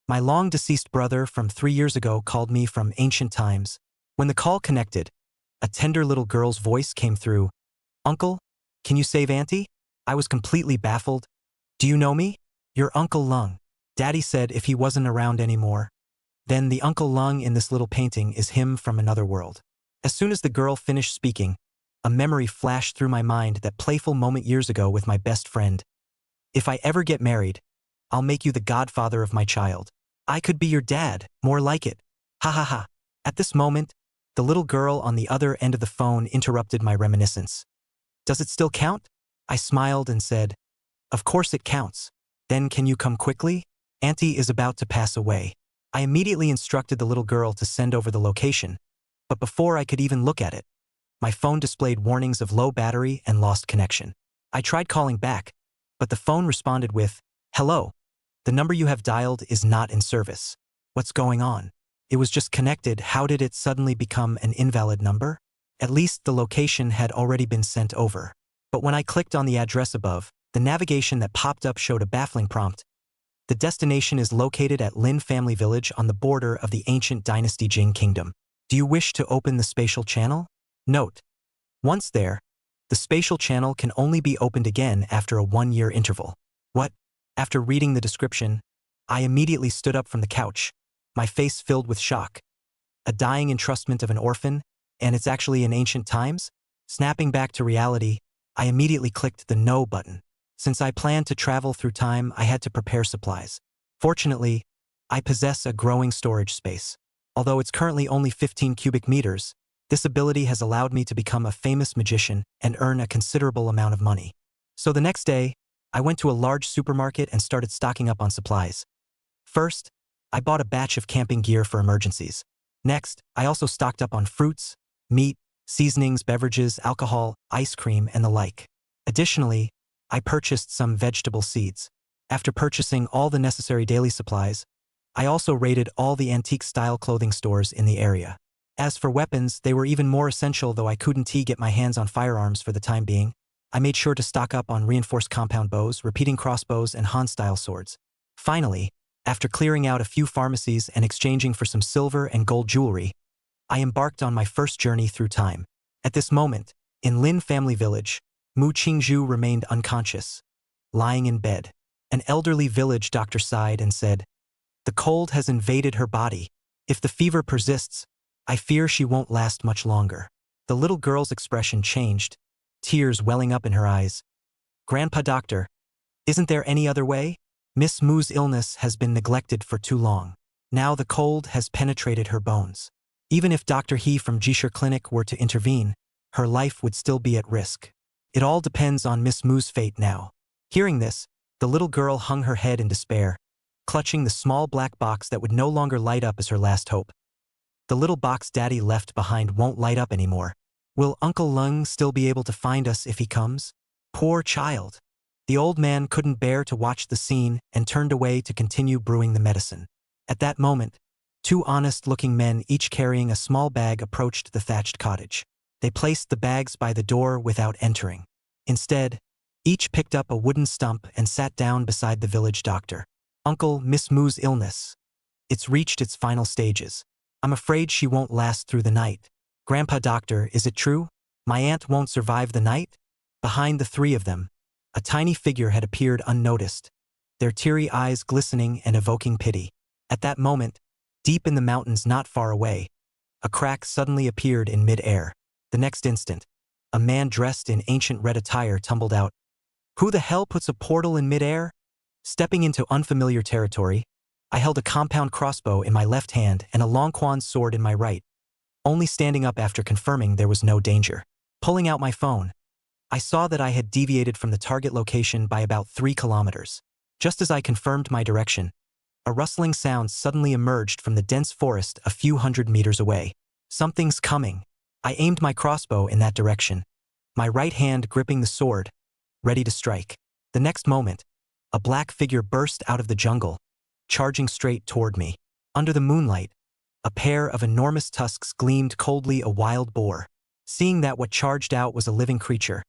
My long-deceased brother from 3 years ago called me from ancient times. When the call connected, a tender little girl's voice came through. "Uncle, can you save Auntie?" I was completely baffled. "Do you know me?" "Your Uncle Lung." Daddy said if he wasn't around anymore. Then the Uncle Lung in this little painting is him from another world. As soon as the girl finished speaking, a memory flashed through my mind, that playful moment years ago with my best friend. "If I ever get married, I'll make you the godfather of my child. I could be your dad, more like it. Ha ha ha." At this moment, the little girl on the other end of the phone interrupted my reminiscence. "Does it still count?" I smiled and said, "Of course it counts." "Then can you come quickly? Auntie is about to pass away." I immediately instructed the little girl to send over the location, but before I could even look at it, my phone displayed warnings of low battery and lost connection. I tried calling back, but the phone responded with, "Hello, the number you have dialed is not in service." What's going on? It was just connected. How did it suddenly become an invalid number? At least the location had already been sent over. But when I clicked on the address above, the navigation that popped up showed a baffling prompt. The destination is located at Lin Family Village on the border of the ancient dynasty Jing Kingdom. Do you wish to open the spatial channel? Note: once there, the spatial channel can only be opened again after a 1-year interval. What? After reading the description, I immediately stood up from the couch, my face filled with shock. A dying entrustment of an orphan, and it's actually in ancient times? Snapping back to reality, I immediately clicked the no button. Since I planned to travel through time, I had to prepare supplies. Fortunately, I possess a growing storage space. Although it's currently only 15 cubic meters, this ability has allowed me to become a famous magician and earn a considerable amount of money. So the next day, I went to a large supermarket and started stocking up on supplies. First, I bought a batch of camping gear for emergencies. Next, I also stocked up on fruits, meat, seasonings, beverages, alcohol, ice cream, and the like. Additionally, I purchased some vegetable seeds. After purchasing all the necessary daily supplies, I also raided all the antique-style clothing stores in the area. As for weapons, they were even more essential, though I couldn't get my hands on firearms for the time being. I made sure to stock up on reinforced compound bows, repeating crossbows, and Han-style swords. Finally, after clearing out a few pharmacies and exchanging for some silver and gold jewelry, I embarked on my first journey through time. At this moment, in Lin Family Village, Mu Qingzhu remained unconscious, lying in bed. An elderly village doctor sighed and said, "The cold has invaded her body. If the fever persists, I fear she won't last much longer." The little girl's expression changed, tears welling up in her eyes. "Grandpa Doctor, isn't there any other way? Miss Mu's illness has been neglected for too long. Now the cold has penetrated her bones. Even if Dr. He from Jisher Clinic were to intervene, her life would still be at risk. It all depends on Miss Mu's fate now." Hearing this, the little girl hung her head in despair, clutching the small black box that would no longer light up as her last hope. "The little box Daddy left behind won't light up anymore. Will Uncle Lung still be able to find us if he comes? Poor child." The old man couldn't bear to watch the scene and turned away to continue brewing the medicine. At that moment, 2 honest-looking men, each carrying a small bag, approached the thatched cottage. They placed the bags by the door without entering. Instead, each picked up a wooden stump and sat down beside the village doctor. "Uncle, Miss Mu's illness. It's reached its final stages. I'm afraid she won't last through the night." "Grandpa Doctor, is it true? My aunt won't survive the night?" Behind the 3 of them, a tiny figure had appeared unnoticed, their teary eyes glistening and evoking pity. At that moment, deep in the mountains not far away, a crack suddenly appeared in mid-air. The next instant, a man dressed in ancient red attire tumbled out. Who the hell puts a portal in mid-air? Stepping into unfamiliar territory, I held a compound crossbow in my left hand and a Longquan sword in my right, only standing up after confirming there was no danger. Pulling out my phone, I saw that I had deviated from the target location by about 3 kilometers. Just as I confirmed my direction, a rustling sound suddenly emerged from the dense forest a few hundred meters away. Something's coming. I aimed my crossbow in that direction, my right hand gripping the sword, ready to strike. The next moment, a black figure burst out of the jungle, charging straight toward me. Under the moonlight, a pair of enormous tusks gleamed coldly, a wild boar. Seeing that what charged out was a living creature,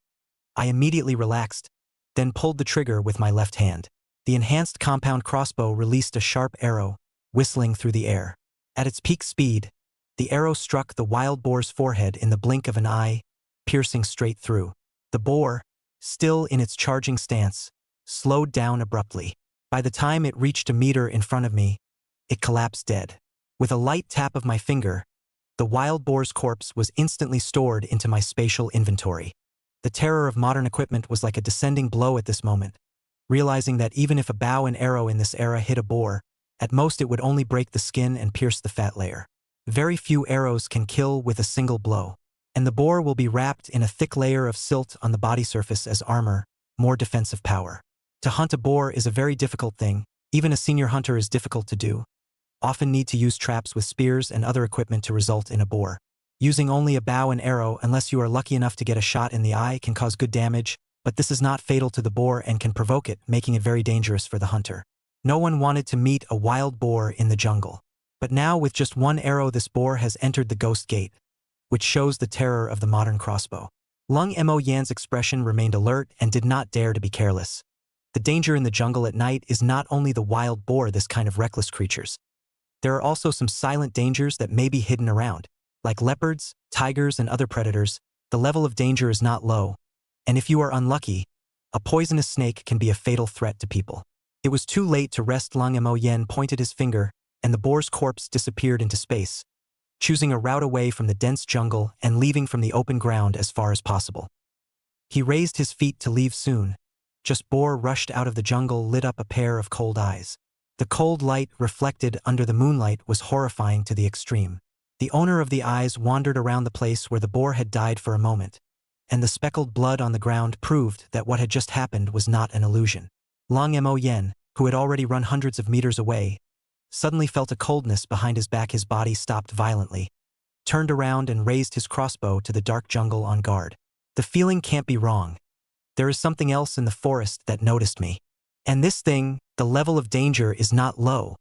I immediately relaxed, then pulled the trigger with my left hand. The enhanced compound crossbow released a sharp arrow, whistling through the air. At its peak speed, the arrow struck the wild boar's forehead in the blink of an eye, piercing straight through. The boar, still in its charging stance, slowed down abruptly. By the time it reached a meter in front of me, it collapsed dead. With a light tap of my finger, the wild boar's corpse was instantly stored into my spatial inventory. The terror of modern equipment was like a descending blow at this moment, realizing that even if a bow and arrow in this era hit a boar, at most it would only break the skin and pierce the fat layer. Very few arrows can kill with a single blow, and the boar will be wrapped in a thick layer of silt on the body surface as armor, more defensive power. To hunt a boar is a very difficult thing. Even a senior hunter is difficult to do. Often need to use traps with spears and other equipment to result in a boar. Using only a bow and arrow, unless you are lucky enough to get a shot in the eye, can cause good damage, but this is not fatal to the boar and can provoke it, making it very dangerous for the hunter. No one wanted to meet a wild boar in the jungle. But now with just one arrow this boar has entered the ghost gate, which shows the terror of the modern crossbow. Lung Mo Yan's expression remained alert and did not dare to be careless. The danger in the jungle at night is not only the wild boar, this kind of reckless creatures. There are also some silent dangers that may be hidden around. Like leopards, tigers, and other predators, the level of danger is not low, and if you are unlucky, a poisonous snake can be a fatal threat to people. It was too late to rest. Lung Mo Yan pointed his finger, and the boar's corpse disappeared into space, choosing a route away from the dense jungle and leaving from the open ground as far as possible. He raised his feet to leave soon. Just boar rushed out of the jungle, lit up a pair of cold eyes. The cold light reflected under the moonlight was horrifying to the extreme. The owner of the eyes wandered around the place where the boar had died for a moment, and the speckled blood on the ground proved that what had just happened was not an illusion. Lung Mo Yan, who had already run hundreds of meters away, suddenly felt a coldness behind his back. His body stopped violently, turned around and raised his crossbow to the dark jungle on guard. The feeling can't be wrong. There is something else in the forest that noticed me. And this thing, the level of danger is not low.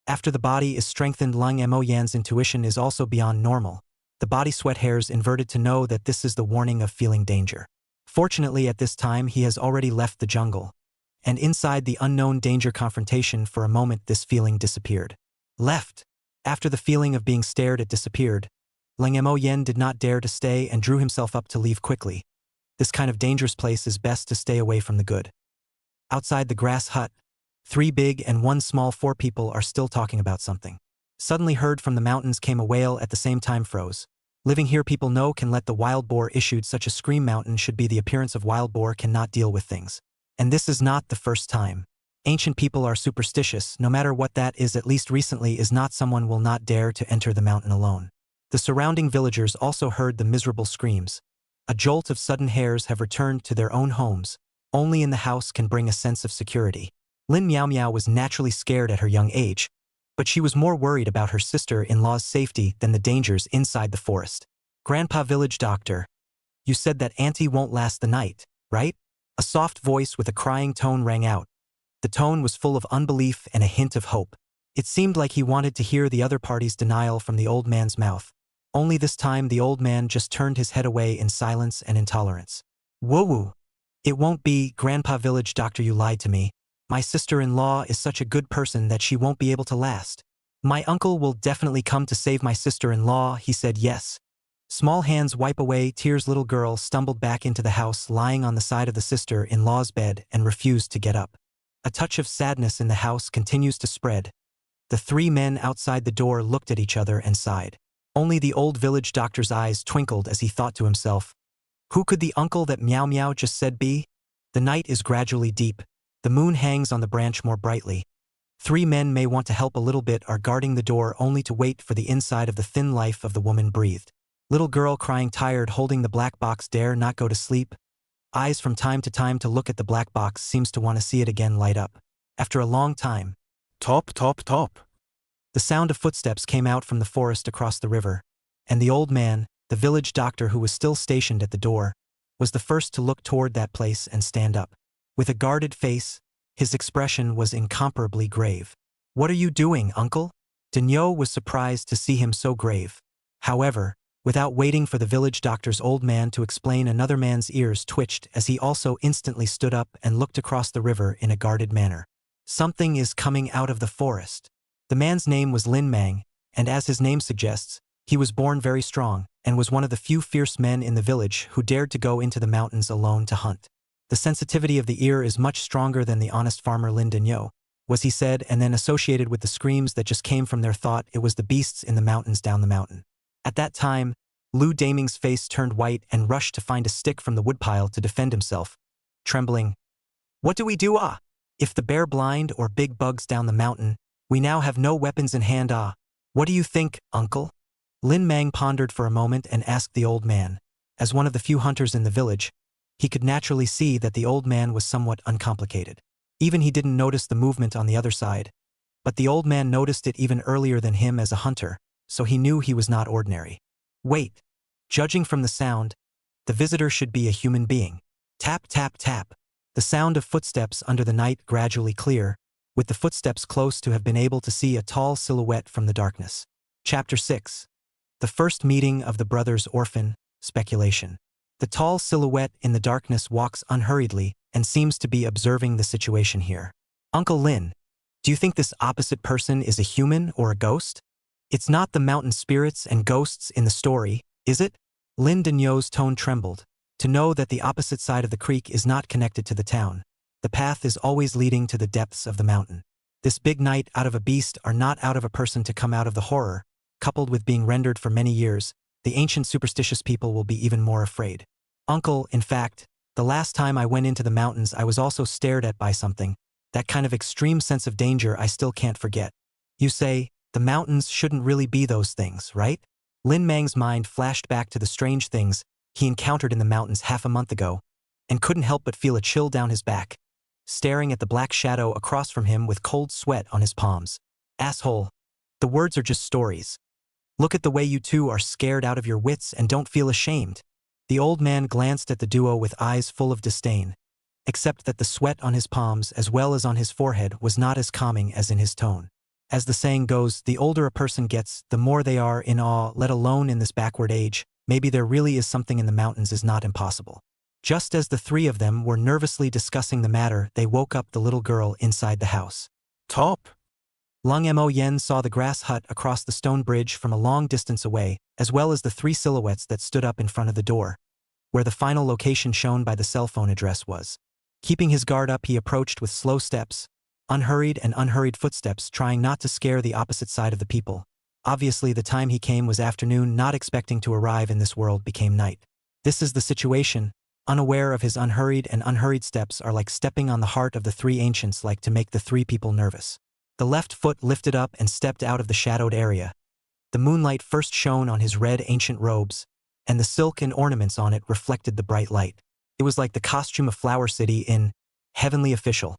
After the body is strengthened, Lung Mo Yan's intuition is also beyond normal. The body sweat hairs inverted to know that this is the warning of feeling danger. Fortunately, at this time he has already left the jungle, and inside the unknown danger confrontation for a moment this feeling disappeared. Left. After the feeling of being stared at disappeared, Lung Mo Yan did not dare to stay and drew himself up to leave quickly. This kind of dangerous place is best to stay away from the good. Outside the grass hut, 3 big and 1 small 4 people are still talking about something. Suddenly heard from the mountains came a wail at the same time froze. Living here people know can let the wild boar issued such a scream. Mountain should be the appearance of wild boar cannot deal with things. And this is not the first time. Ancient people are superstitious, no matter what that is. At least recently is not. Someone will not dare to enter the mountain alone. The surrounding villagers also heard the miserable screams. A jolt of sudden hairs have returned to their own homes. Only in the house can bring a sense of security. Lin Miao Miao was naturally scared at her young age, but she was more worried about her sister-in-law's safety than the dangers inside the forest. Grandpa Village Doctor, you said that Auntie won't last the night, right? A soft voice with a crying tone rang out. The tone was full of unbelief and a hint of hope. It seemed like he wanted to hear the other party's denial from the old man's mouth. Only this time the old man just turned his head away in silence and intolerance. Woo-woo. It won't be, Grandpa Village Doctor, you lied to me. My sister-in-law is such a good person that she won't be able to last. My uncle will definitely come to save my sister-in-law, he said. Yes. Small hands wipe away tears. Little girl stumbled back into the house, lying on the side of the sister-in-law's bed, and refused to get up. A touch of sadness in the house continues to spread. The 3 men outside the door looked at each other and sighed. Only the old village doctor's eyes twinkled as he thought to himself, who could the uncle that Meow Meow just said be? The night is gradually deep. The moon hangs on the branch more brightly. 3 men may want to help a little bit are guarding the door only to wait for the inside of the thin life of the woman breathed. Little girl crying tired holding the black box dare not go to sleep. Eyes from time to time to look at the black box seems to want to see it again light up. After a long time. Top, top, top. The sound of footsteps came out from the forest across the river, and the old man, the village doctor who was still stationed at the door, was the first to look toward that place and stand up. With a guarded face, his expression was incomparably grave. What are you doing, uncle? Denyo was surprised to see him so grave. However, without waiting for the village doctor's old man to explain, another man's ears twitched as he also instantly stood up and looked across the river in a guarded manner. Something is coming out of the forest. The man's name was Lin Mang, and as his name suggests, he was born very strong and was one of the few fierce men in the village who dared to go into the mountains alone to hunt. The sensitivity of the ear is much stronger than the honest farmer Lin Denyo, was he said, and then associated with the screams that just came from their thought it was the beasts in the mountains down the mountain. At that time, Lu Daming's face turned white and rushed to find a stick from the woodpile to defend himself, trembling. What do we do, ah? If the bear blind or big bugs down the mountain, we now have no weapons in hand, ah? What do you think, uncle? Lin Mang pondered for a moment and asked the old man. As one of the few hunters in the village, he could naturally see that the old man was somewhat uncomplicated. Even he didn't notice the movement on the other side, but the old man noticed it even earlier than him as a hunter, so he knew he was not ordinary. Wait. Judging from the sound, the visitor should be a human being. Tap, tap, tap. The sound of footsteps under the night gradually clear, with the footsteps close to have been able to see a tall silhouette from the darkness. Chapter 6. The first meeting of the brothers Orphan, speculation. The tall silhouette in the darkness walks unhurriedly and seems to be observing the situation here. Uncle Lin, do you think this opposite person is a human or a ghost? It's not the mountain spirits and ghosts in the story, is it? Lin Denyo's tone trembled. To know that the opposite side of the creek is not connected to the town. The path is always leading to the depths of the mountain. This big night out of a beast are not out of a person to come out of the horror, coupled with being rendered for many years, the ancient superstitious people will be even more afraid. Uncle, in fact, the last time I went into the mountains I was also stared at by something, that kind of extreme sense of danger I still can't forget. You say, the mountains shouldn't really be those things, right? Lin Mang's mind flashed back to the strange things he encountered in the mountains half a month ago, and couldn't help but feel a chill down his back, staring at the black shadow across from him with cold sweat on his palms. Asshole. The words are just stories. Look at the way you two are scared out of your wits and don't feel ashamed. The old man glanced at the duo with eyes full of disdain, except that the sweat on his palms as well as on his forehead was not as calming as in his tone. As the saying goes, the older a person gets, the more they are in awe, let alone in this backward age. Maybe there really is something in the mountains is not impossible. Just as the three of them were nervously discussing the matter, they woke up the little girl inside the house. Top. Lung Mo Yen saw the grass hut across the stone bridge from a long distance away, as well as the three silhouettes that stood up in front of the door, where the final location shown by the cell phone address was. Keeping his guard up, he approached with slow steps, unhurried footsteps, trying not to scare the opposite side of the people. Obviously, the time he came was afternoon, not expecting to arrive in this world became night. This is the situation. Unaware of his unhurried steps are like stepping on the heart of the three ancients, like to make the three people nervous. The left foot lifted up and stepped out of the shadowed area. The moonlight first shone on his red ancient robes, and the silk and ornaments on it reflected the bright light. It was like the costume of Flower City in Heavenly Official.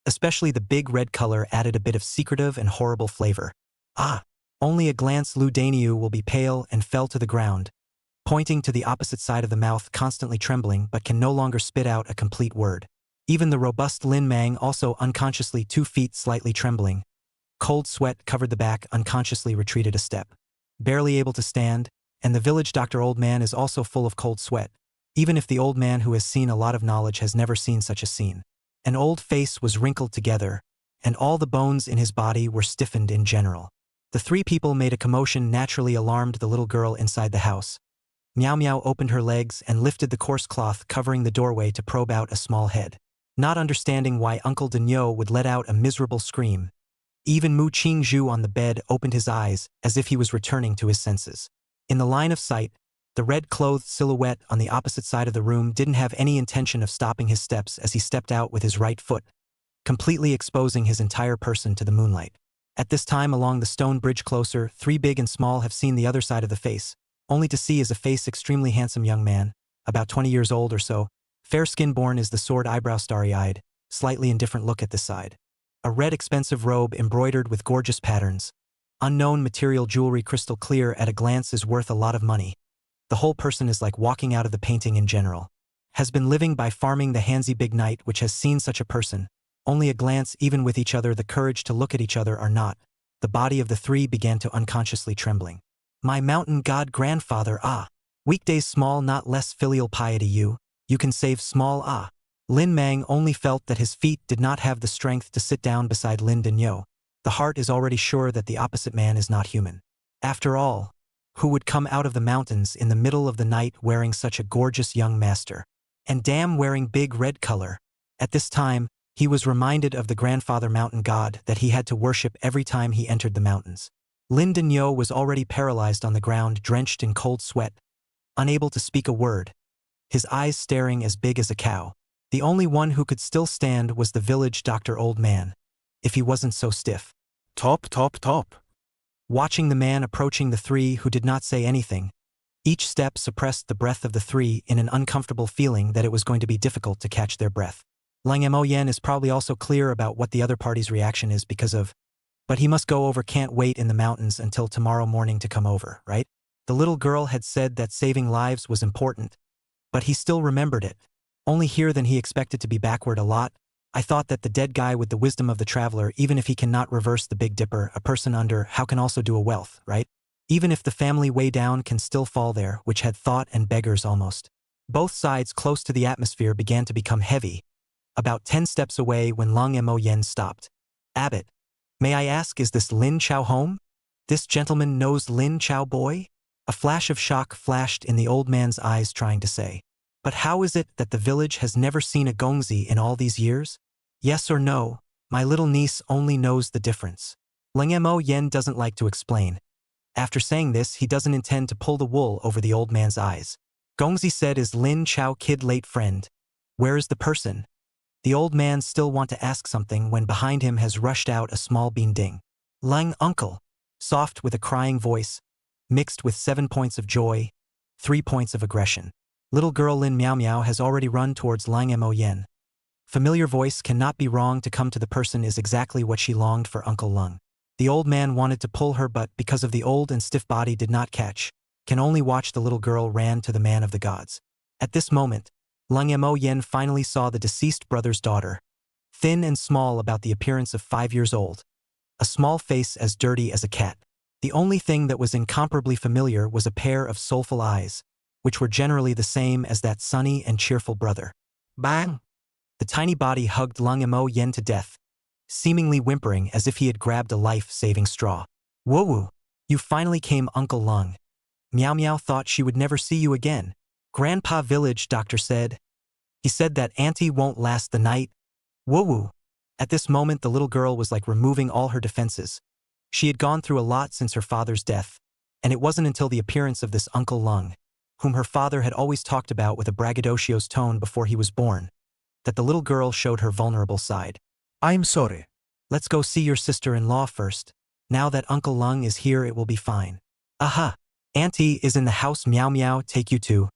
Especially the big red color added a bit of secretive and horrible flavor. Ah! Only a glance Lu Daniu will be pale and fell to the ground, pointing to the opposite side of the mouth, constantly trembling but can no longer spit out a complete word. Even the robust Lin Mang also unconsciously 2 feet slightly trembling. Cold sweat covered the back, unconsciously retreated a step. Barely able to stand, and the village doctor old man is also full of cold sweat, even if the old man who has seen a lot of knowledge has never seen such a scene. An old face was wrinkled together, and all the bones in his body were stiffened in general. The three people made a commotion naturally alarmed the little girl inside the house. Meow Meow opened her legs and lifted the coarse cloth covering the doorway to probe out a small head. Not understanding why Uncle Denyo would let out a miserable scream, even Mu Qingzhu on the bed opened his eyes as if he was returning to his senses. In the line of sight, the red-clothed silhouette on the opposite side of the room didn't have any intention of stopping his steps as he stepped out with his right foot, completely exposing his entire person to the moonlight. At this time along the stone bridge closer, three big and small have seen the other side of the face, only to see is a face extremely handsome young man, about 20 years old or so, fair-skin born is the sword eyebrow starry-eyed, slightly indifferent look at this side. A red expensive robe embroidered with gorgeous patterns. Unknown material jewelry crystal clear at a glance is worth a lot of money. The whole person is like walking out of the painting in general. Has been living by farming the Hanzi Big Night which has seen such a person. Only a glance even with each other the courage to look at each other are not. The body of the three began to unconsciously trembling. My mountain god grandfather Weekdays small not less filial piety you can save small Lin Mang only felt that his feet did not have the strength to sit down beside Lin Denyo, The heart is already sure that the opposite man is not human. After all, who would come out of the mountains in the middle of the night wearing such a gorgeous young master? And damn, wearing big red color. At this time, he was reminded of the grandfather mountain god that he had to worship every time he entered the mountains. Lin Denyo was already paralyzed on the ground, drenched in cold sweat, unable to speak a word, his eyes staring as big as a cow. The only one who could still stand was the village doctor old man, if he wasn't so stiff. Top, top, top. Watching the man approaching the three who did not say anything, each step suppressed the breath of the three in an uncomfortable feeling that it was going to be difficult to catch their breath. Lang Mo Yen is probably also clear about what the other party's reaction is because of, but he must go over, can't wait in the mountains until tomorrow morning to come over, right? The little girl had said that saving lives was important, but he still remembered it. Only here than he expected to be backward a lot. I thought that the dead guy with the wisdom of the traveler, even if he cannot reverse the Big Dipper, a person under how can also do a wealth, right? Even if the family way down can still fall there, which had thought and beggars almost. Both sides close to the atmosphere began to become heavy, about 10 steps away when Lang Mo Yen stopped. Abbot, may I ask, is this Lin Chao home? This gentleman knows Lin Chao boy? A flash of shock flashed in the old man's eyes, trying to say, but how is it that the village has never seen a gongzi in all these years? Yes or no, my little niece only knows the difference. Lang Mo Yen doesn't like to explain. After saying this, he doesn't intend to pull the wool over the old man's eyes. Gongzi said, is Lin Chao kid late friend? Where is the person? The old man still want to ask something when behind him has rushed out a small bean ding. Lang uncle, soft with a crying voice, mixed with 7 points of joy, 3 points of aggression. Little girl Lin Miao Miao has already run towards Lang Mo Yen. Familiar voice cannot be wrong to come to the person is exactly what she longed for. Uncle Lung. The old man wanted to pull her, but because of the old and stiff body did not catch, can only watch. The little girl ran to the man of the gods. At this moment, Lang Mo Yen finally saw the deceased brother's daughter, thin and small, about the appearance of 5 years old, a small face as dirty as a cat. The only thing that was incomparably familiar was a pair of soulful eyes, which were generally the same as that sunny and cheerful brother. Bang! The tiny body hugged Lang Mo Yen to death, seemingly whimpering as if he had grabbed a life-saving straw. Woo-woo! You finally came, Uncle Lung. Miao Miao thought she would never see you again. Grandpa village doctor said. He said that auntie won't last the night. Woo-woo! At this moment the little girl was like removing all her defenses. She had gone through a lot since her father's death, and it wasn't until the appearance of this Uncle Lung, whom her father had always talked about with a braggadocio's tone before he was born, that the little girl showed her vulnerable side. I'm sorry. Let's go see your sister-in-law first. Now that Uncle Lung is here, it will be fine. Aha! Auntie is in the house. Miao Miao, take you to.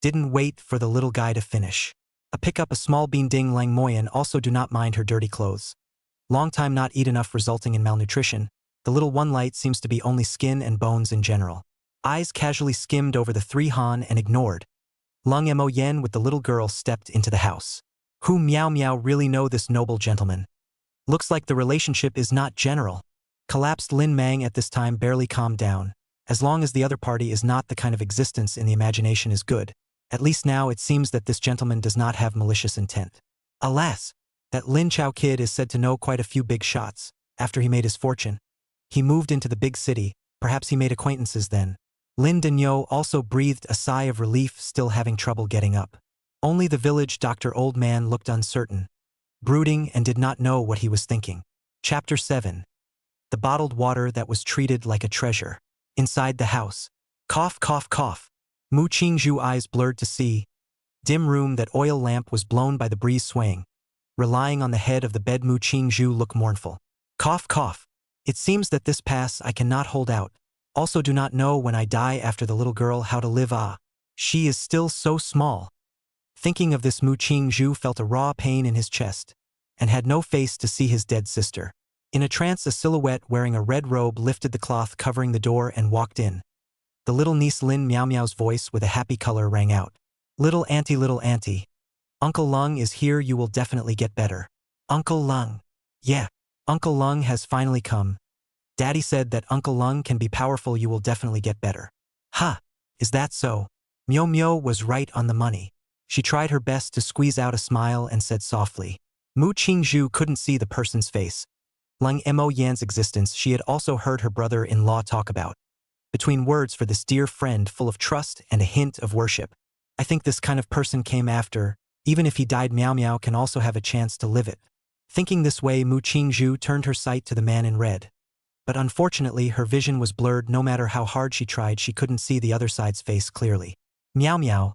Didn't wait for the little guy to finish. Pick up a small bean ding. Lang Moyen also do not mind her dirty clothes. Long time not eat enough, resulting in malnutrition. The little one light seems to be only skin and bones in general. Eyes casually skimmed over the 3 Han and ignored. Lang Mo Yen with the little girl stepped into the house. Who Miao Miao really know this noble gentleman? Looks like the relationship is not general. Collapsed Lin Mang at this time barely calmed down. As long as the other party is not the kind of existence in the imagination is good. At least now it seems that this gentleman does not have malicious intent. Alas, that Lin Chao kid is said to know quite a few big shots. After he made his fortune, he moved into the big city. Perhaps he made acquaintances then. Lin Denyo also breathed a sigh of relief, still having trouble getting up. Only the village doctor old man looked uncertain, brooding, and did not know what he was thinking. Chapter 7. The bottled water that was treated like a treasure. Inside the house. Cough, cough, cough. Mu Qingzhu eyes blurred to see. Dim room that oil lamp was blown by the breeze swaying. Relying on the head of the bed, Mu Qingzhu looked mournful. Cough, cough. It seems that this pass I cannot hold out. Also do not know when I die after the little girl how to live. She is still so small. Thinking of this, Mu Qingzhu felt a raw pain in his chest, and had no face to see his dead sister. In a trance, a silhouette wearing a red robe lifted the cloth covering the door and walked in. The little niece Lin Miao Miao's voice with a happy color rang out. Little auntie, Uncle Lung is here, you will definitely get better. Uncle Lung. Yeah, Uncle Lung has finally come. Daddy said that Uncle Lung can be powerful, you will definitely get better. Ha, is that so? Mio Mio was right on the money. She tried her best to squeeze out a smile and said softly. Mu Qingzhu couldn't see the person's face, Lung Mo Yan's existence she had also heard her brother-in-law talk about. Between words for this dear friend full of trust and a hint of worship. I think this kind of person came after, even if he died Miao Miao can also have a chance to live it. Thinking this way, Mu Qingzhu turned her sight to the man in red. But unfortunately, her vision was blurred. No matter how hard she tried, she couldn't see the other side's face clearly. Miao Miao,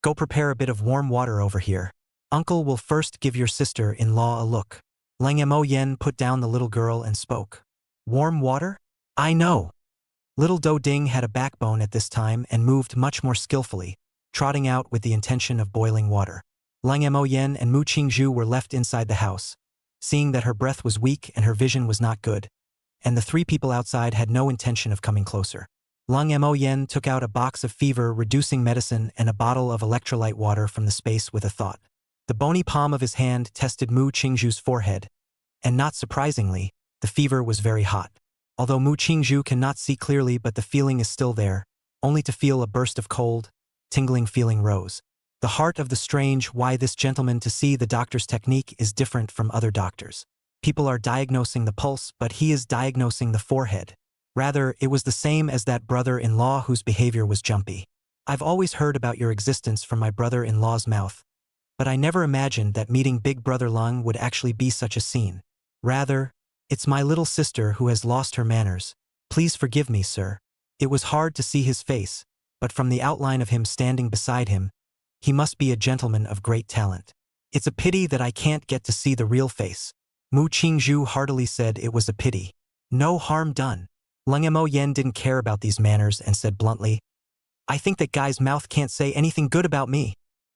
go prepare a bit of warm water over here. Uncle will first give your sister-in-law a look. Lang Mo Yen put down the little girl and spoke. Warm water? I know. Little Do Ding had a backbone at this time and moved much more skillfully, trotting out with the intention of boiling water. Lang Mo Yen and Mu Qingzhu were left inside the house, seeing that her breath was weak and her vision was not good, and the three people outside had no intention of coming closer. Lang Mo Yen took out a box of fever-reducing medicine and a bottle of electrolyte water from the space with a thought. The bony palm of his hand tested Mu Qingzhu's forehead, and not surprisingly, the fever was very hot. Although Mu Qingzhu cannot see clearly, but the feeling is still there, only to feel a burst of cold, tingling feeling rose. The heart of the strange why this gentleman to see the doctor's technique is different from other doctors. People are diagnosing the pulse, but he is diagnosing the forehead. Rather, it was the same as that brother-in-law whose behavior was jumpy. I've always heard about your existence from my brother-in-law's mouth, but I never imagined that meeting Big Brother Lung would actually be such a scene. Rather, it's my little sister who has lost her manners. Please forgive me, sir. It was hard to see his face, but from the outline of him standing beside him, he must be a gentleman of great talent. It's a pity that I can't get to see the real face. Mu Qingzhu heartily said it was a pity. No harm done. Lung Mo Yen didn't care about these manners and said bluntly, I think that guy's mouth can't say anything good about me.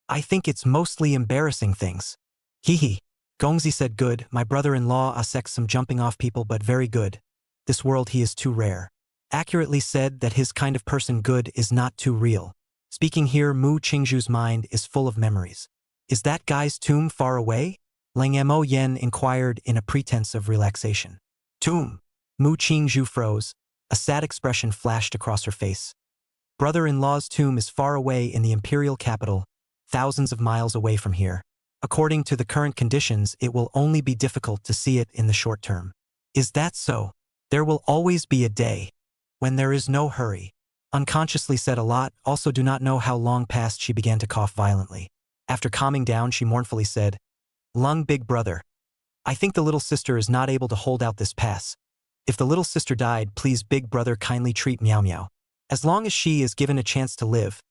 I think it's mostly embarrassing things. Hee hee. Gongzi said good, my brother-in-law asks some jumping off people but very good. This world he is too rare. Accurately said that his kind of person good is not too real. Speaking here, Mu Qingzhu's mind is full of memories. Is that guy's tomb far away? Lang Mo Yen inquired in a pretense of relaxation. Tomb. Mu Qingzhu froze. A sad expression flashed across her face. Brother-in-law's tomb is far away in the imperial capital, thousands of miles away from here. According to the current conditions, it will only be difficult to see it in the short term. Is that so? There will always be a day when there is no hurry. Unconsciously said a lot, also do not know how long passed she began to cough violently. After calming down, she mournfully said, Lung Big Brother, I think the little sister is not able to hold out this pass. If the little sister died, please Big Brother kindly treat Miao Miao. As long as she is given a chance to live.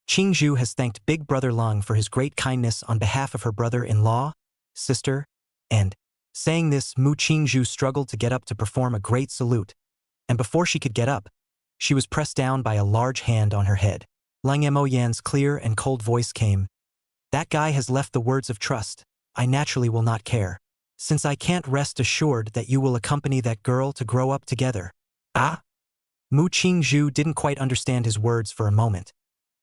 Qingzhu has thanked Big Brother Lung for his great kindness on behalf of her brother-in-law, sister, and, saying this, Mu Qingzhu struggled to get up to perform a great salute, and before she could get up, she was pressed down by a large hand on her head. Lang Mo Yan's clear and cold voice came, That guy has left the words of trust. I naturally will not care, since I can't rest assured that you will accompany that girl to grow up together. Ah? Mu Qingzhu didn't quite understand his words for a moment,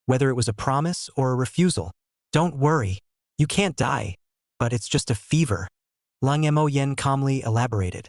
whether it was a promise or a refusal. Don't worry, you can't die, but it's just a fever. Lang Mo Yen calmly elaborated.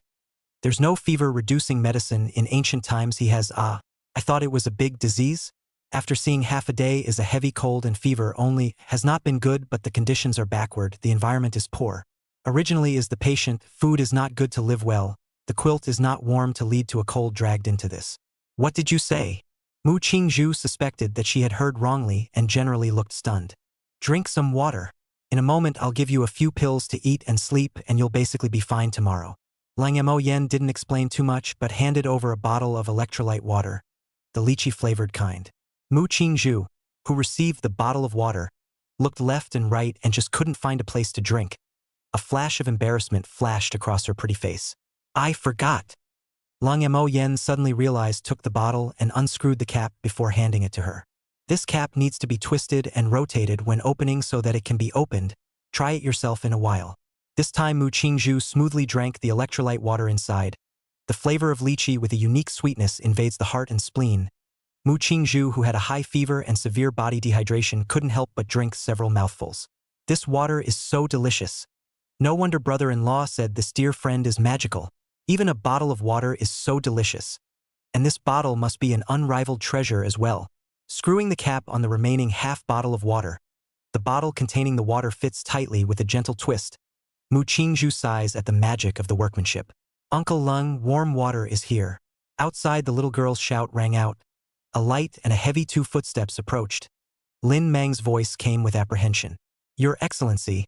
There's no fever-reducing medicine in ancient times he has. I thought it was a big disease. After seeing half a day is a heavy cold and fever only has not been good, but the conditions are backward, the environment is poor. Originally is the patient, food is not good to live well, the quilt is not warm to lead to a cold dragged into this. What did you say? Mu Qingzhu suspected that she had heard wrongly and generally looked stunned. Drink some water. In a moment I'll give you a few pills to eat and sleep and you'll basically be fine tomorrow. Lang Mo Yen didn't explain too much but handed over a bottle of electrolyte water, the lychee-flavored kind. Mu Qingzhu, who received the bottle of water, looked left and right and just couldn't find a place to drink. A flash of embarrassment flashed across her pretty face. I forgot. Lang Mo Yen suddenly realized took the bottle and unscrewed the cap before handing it to her. This cap needs to be twisted and rotated when opening so that it can be opened. Try it yourself in a while. This time Mu Qingzhu smoothly drank the electrolyte water inside. The flavor of lychee with a unique sweetness invades the heart and spleen. Mu Qingzhu, who had a high fever and severe body dehydration, couldn't help but drink several mouthfuls. This water is so delicious. No wonder brother-in-law said this dear friend is magical. Even a bottle of water is so delicious. And this bottle must be an unrivaled treasure as well. Screwing the cap on the remaining half bottle of water, the bottle containing the water fits tightly with a gentle twist. Mu Qingzhu sighs at the magic of the workmanship. Uncle Lung, warm water is here. Outside, the little girl's shout rang out. A light and a heavy 2 footsteps approached. Lin Mang's voice came with apprehension. Your Excellency,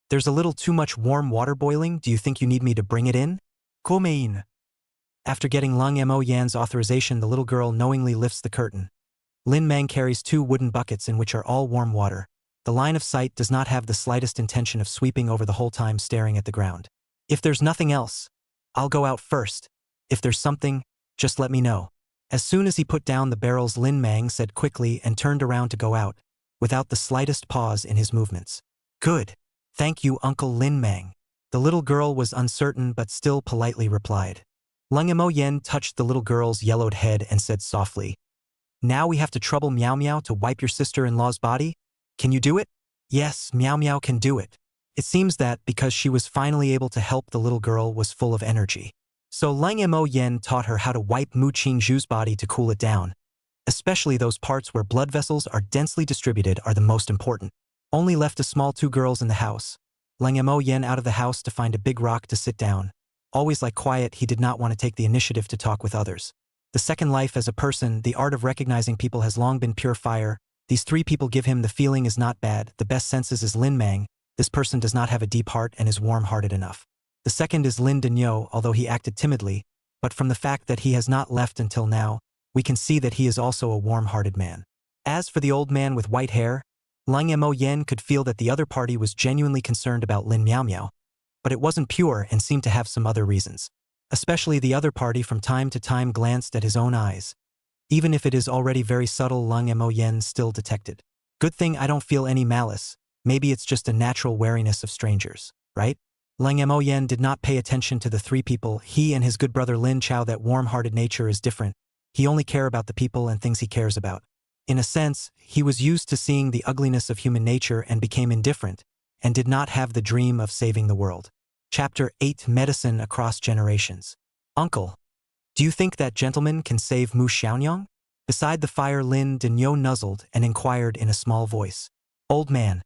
there's a little too much warm water boiling. Do you think you need me to bring it in? Komein. After getting Lung Mo Yan's authorization, the little girl knowingly lifts the curtain. Lin Mang carries 2 wooden buckets in which are all warm water. The line of sight does not have the slightest intention of sweeping over the whole time staring at the ground. If there's nothing else, I'll go out first. If there's something, just let me know. As soon as he put down the barrels, Lin Mang said quickly and turned around to go out, without the slightest pause in his movements. Good. Thank you, Uncle Lin Mang. The little girl was uncertain but still politely replied. Lung Mo Yen touched the little girl's yellowed head and said softly, Now we have to trouble Meow Meow to wipe your sister-in-law's body? Can you do it? Yes, Meow Meow can do it. It seems that, because she was finally able to help, the little girl was full of energy. So Lung Mo Yen taught her how to wipe Mu Qingzhu's body to cool it down. Especially those parts where blood vessels are densely distributed are the most important. Only left a small 2 girls in the house. Lung Mo Yen out of the house to find a big rock to sit down. Always like quiet, he did not want to take the initiative to talk with others. The second life as a person, the art of recognizing people has long been pure fire. These 3 people give him the feeling is not bad. The best senses is Lin Mang. This person does not have a deep heart and is warm-hearted enough. The second is Lin Denyo, although he acted timidly, but from the fact that he has not left until now, we can see that he is also a warm-hearted man. As for the old man with white hair, Lung Mo Yen could feel that the other party was genuinely concerned about Lin Miao Miao, but it wasn't pure and seemed to have some other reasons. Especially the other party from time to time glanced at his own eyes. Even if it is already very subtle, Lung Mo Yen still detected. Good thing I don't feel any malice. Maybe it's just a natural wariness of strangers, right? Lung Mo Yen did not pay attention to the 3 people. He and his good brother Lin Chao, that warm-hearted nature is different. He only cares about the people and things he cares about. In a sense, he was used to seeing the ugliness of human nature and became indifferent, and did not have the dream of saving the world. Chapter 8: Medicine Across Generations. Uncle, do you think that gentleman can save Mu Xiaonyang? Beside the fire, Lin Denyo nuzzled and inquired in a small voice. Old man,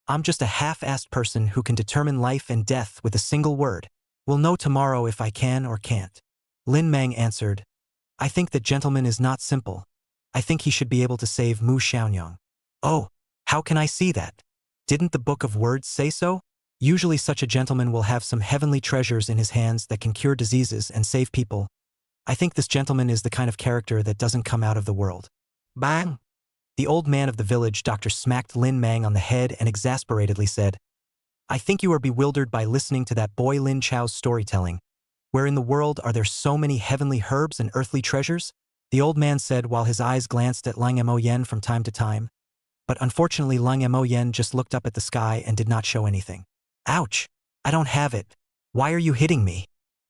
I'm just a half-assed person who can determine life and death with a single word. We'll know tomorrow if I can or can't. Lin Mang answered, I think that gentleman is not simple. I think he should be able to save Mu Xiaonyang. Oh, how can I see that? Didn't the Book of Words say so? Usually such a gentleman will have some heavenly treasures in his hands that can cure diseases and save people. I think this gentleman is the kind of character that doesn't come out of the world. Bang! The old man of the village doctor smacked Lin Mang on the head and exasperatedly said, I think you are bewildered by listening to that boy Lin Chao's storytelling. Where in the world are there so many heavenly herbs and earthly treasures? The old man said while his eyes glanced at Lung Mo Yen from time to time. But unfortunately Lung Mo Yen just looked up at the sky and did not show anything. Ouch! I don't have it. Why are you hitting me?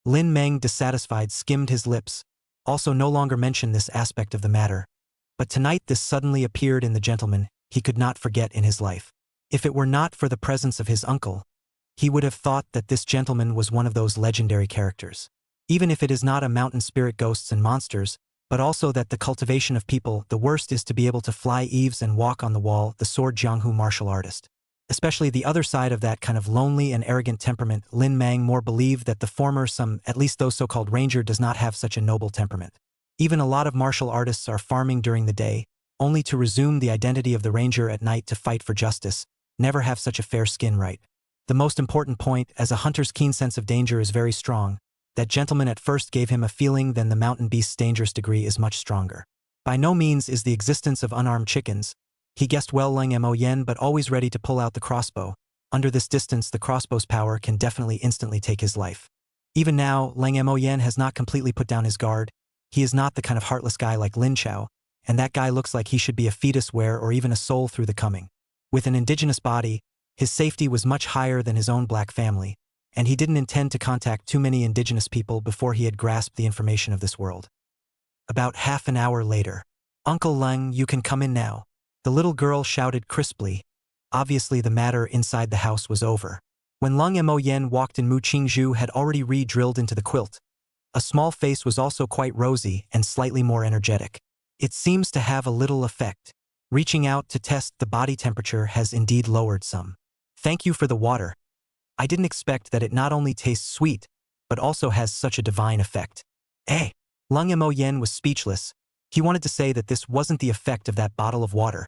Lin Mang, dissatisfied, skimmed his lips. Also no longer mentioned this aspect of the matter. But tonight this suddenly appeared in the gentleman he could not forget in his life. If it were not for the presence of his uncle, he would have thought that this gentleman was one of those legendary characters. Even if it is not a mountain spirit, ghosts and monsters, but also that the cultivation of people, the worst is to be able to fly eaves and walk on the wall, the sword Jianghu martial artist. Especially the other side of that kind of lonely and arrogant temperament, Lin Mang more believed that the former, at least those so-called ranger, does not have such a noble temperament. Even a lot of martial artists are farming during the day, only to resume the identity of the ranger at night to fight for justice, never have such a fair skin, right? The most important point, as a hunter's keen sense of danger is very strong, that gentleman at first gave him a feeling then the mountain beast's dangerous degree is much stronger. By no means is the existence of unarmed chickens. He guessed well Lung Mo Yen, but always ready to pull out the crossbow. Under this distance, the crossbow's power can definitely instantly take his life. Even now, Lung Mo Yen has not completely put down his guard. He is not the kind of heartless guy like Lin Chao, and that guy looks like he should be a fetus where or even a soul through the coming. With an indigenous body, his safety was much higher than his own black family, and he didn't intend to contact too many indigenous people before he had grasped the information of this world. About half an hour later. Uncle Lung, you can come in now. The little girl shouted crisply. Obviously the matter inside the house was over. When Lung Mo Yen walked in, Mu Qingzhu had already re-drilled into the quilt. A small face was also quite rosy and slightly more energetic. It seems to have a little effect. Reaching out to test the body temperature has indeed lowered some. Thank you for the water. I didn't expect that it not only tastes sweet, but also has such a divine effect. Eh? Lung Mo Yen was speechless. He wanted to say that this wasn't the effect of that bottle of water.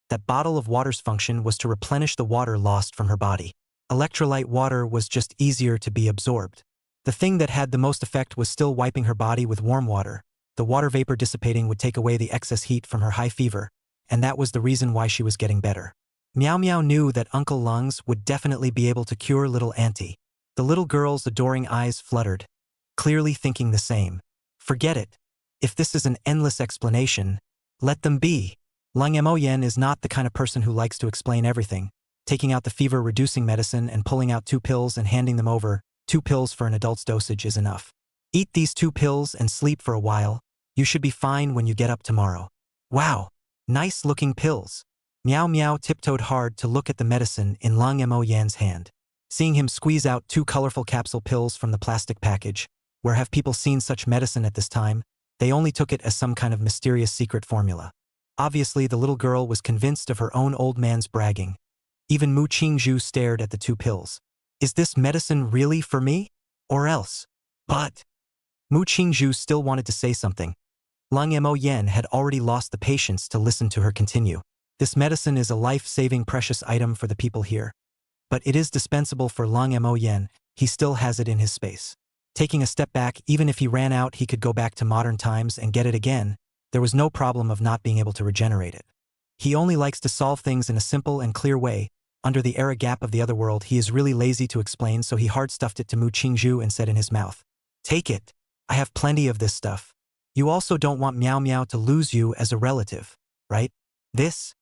That bottle of water's function was to replenish the water lost from her body. Electrolyte water was just easier to be absorbed. The thing that had the most effect was still wiping her body with warm water. The water vapor dissipating would take away the excess heat from her high fever, and that was the reason why she was getting better. Meow Meow knew that Uncle Lungs would definitely be able to cure little Auntie. The little girl's adoring eyes fluttered, clearly thinking the same. Forget it. If this is an endless explanation, let them be. Lung Mo Yen is not the kind of person who likes to explain everything, taking out the fever-reducing medicine and pulling out 2 pills and handing them over. 2 pills for an adult's dosage is enough. Eat these 2 pills and sleep for a while. You should be fine when you get up tomorrow. Wow, nice-looking pills. Meow Meow tiptoed hard to look at the medicine in Lung Mo Yan's hand. Seeing him squeeze out 2 colorful capsule pills from the plastic package, where have people seen such medicine at this time? They only took it as some kind of mysterious secret formula. Obviously, the little girl was convinced of her own old man's bragging. Even Mu Qingzhu stared at the 2 pills. Is this medicine really for me? Or else? But Mu Qingzhu still wanted to say something. Lung Mo Yen had already lost the patience to listen to her continue. This medicine is a life-saving precious item for the people here. But it is dispensable for Lung Mo Yen. He still has it in his space. Taking a step back, even if he ran out he could go back to modern times and get it again. There was no problem of not being able to regenerate it. He only likes to solve things in a simple and clear way. Under the era gap of the other world he is really lazy to explain, so he hard-stuffed it to Mu Qingzhu and said in his mouth, "Take it. I have plenty of this stuff. You also don't want Meow Meow to lose you as a relative, right? This?"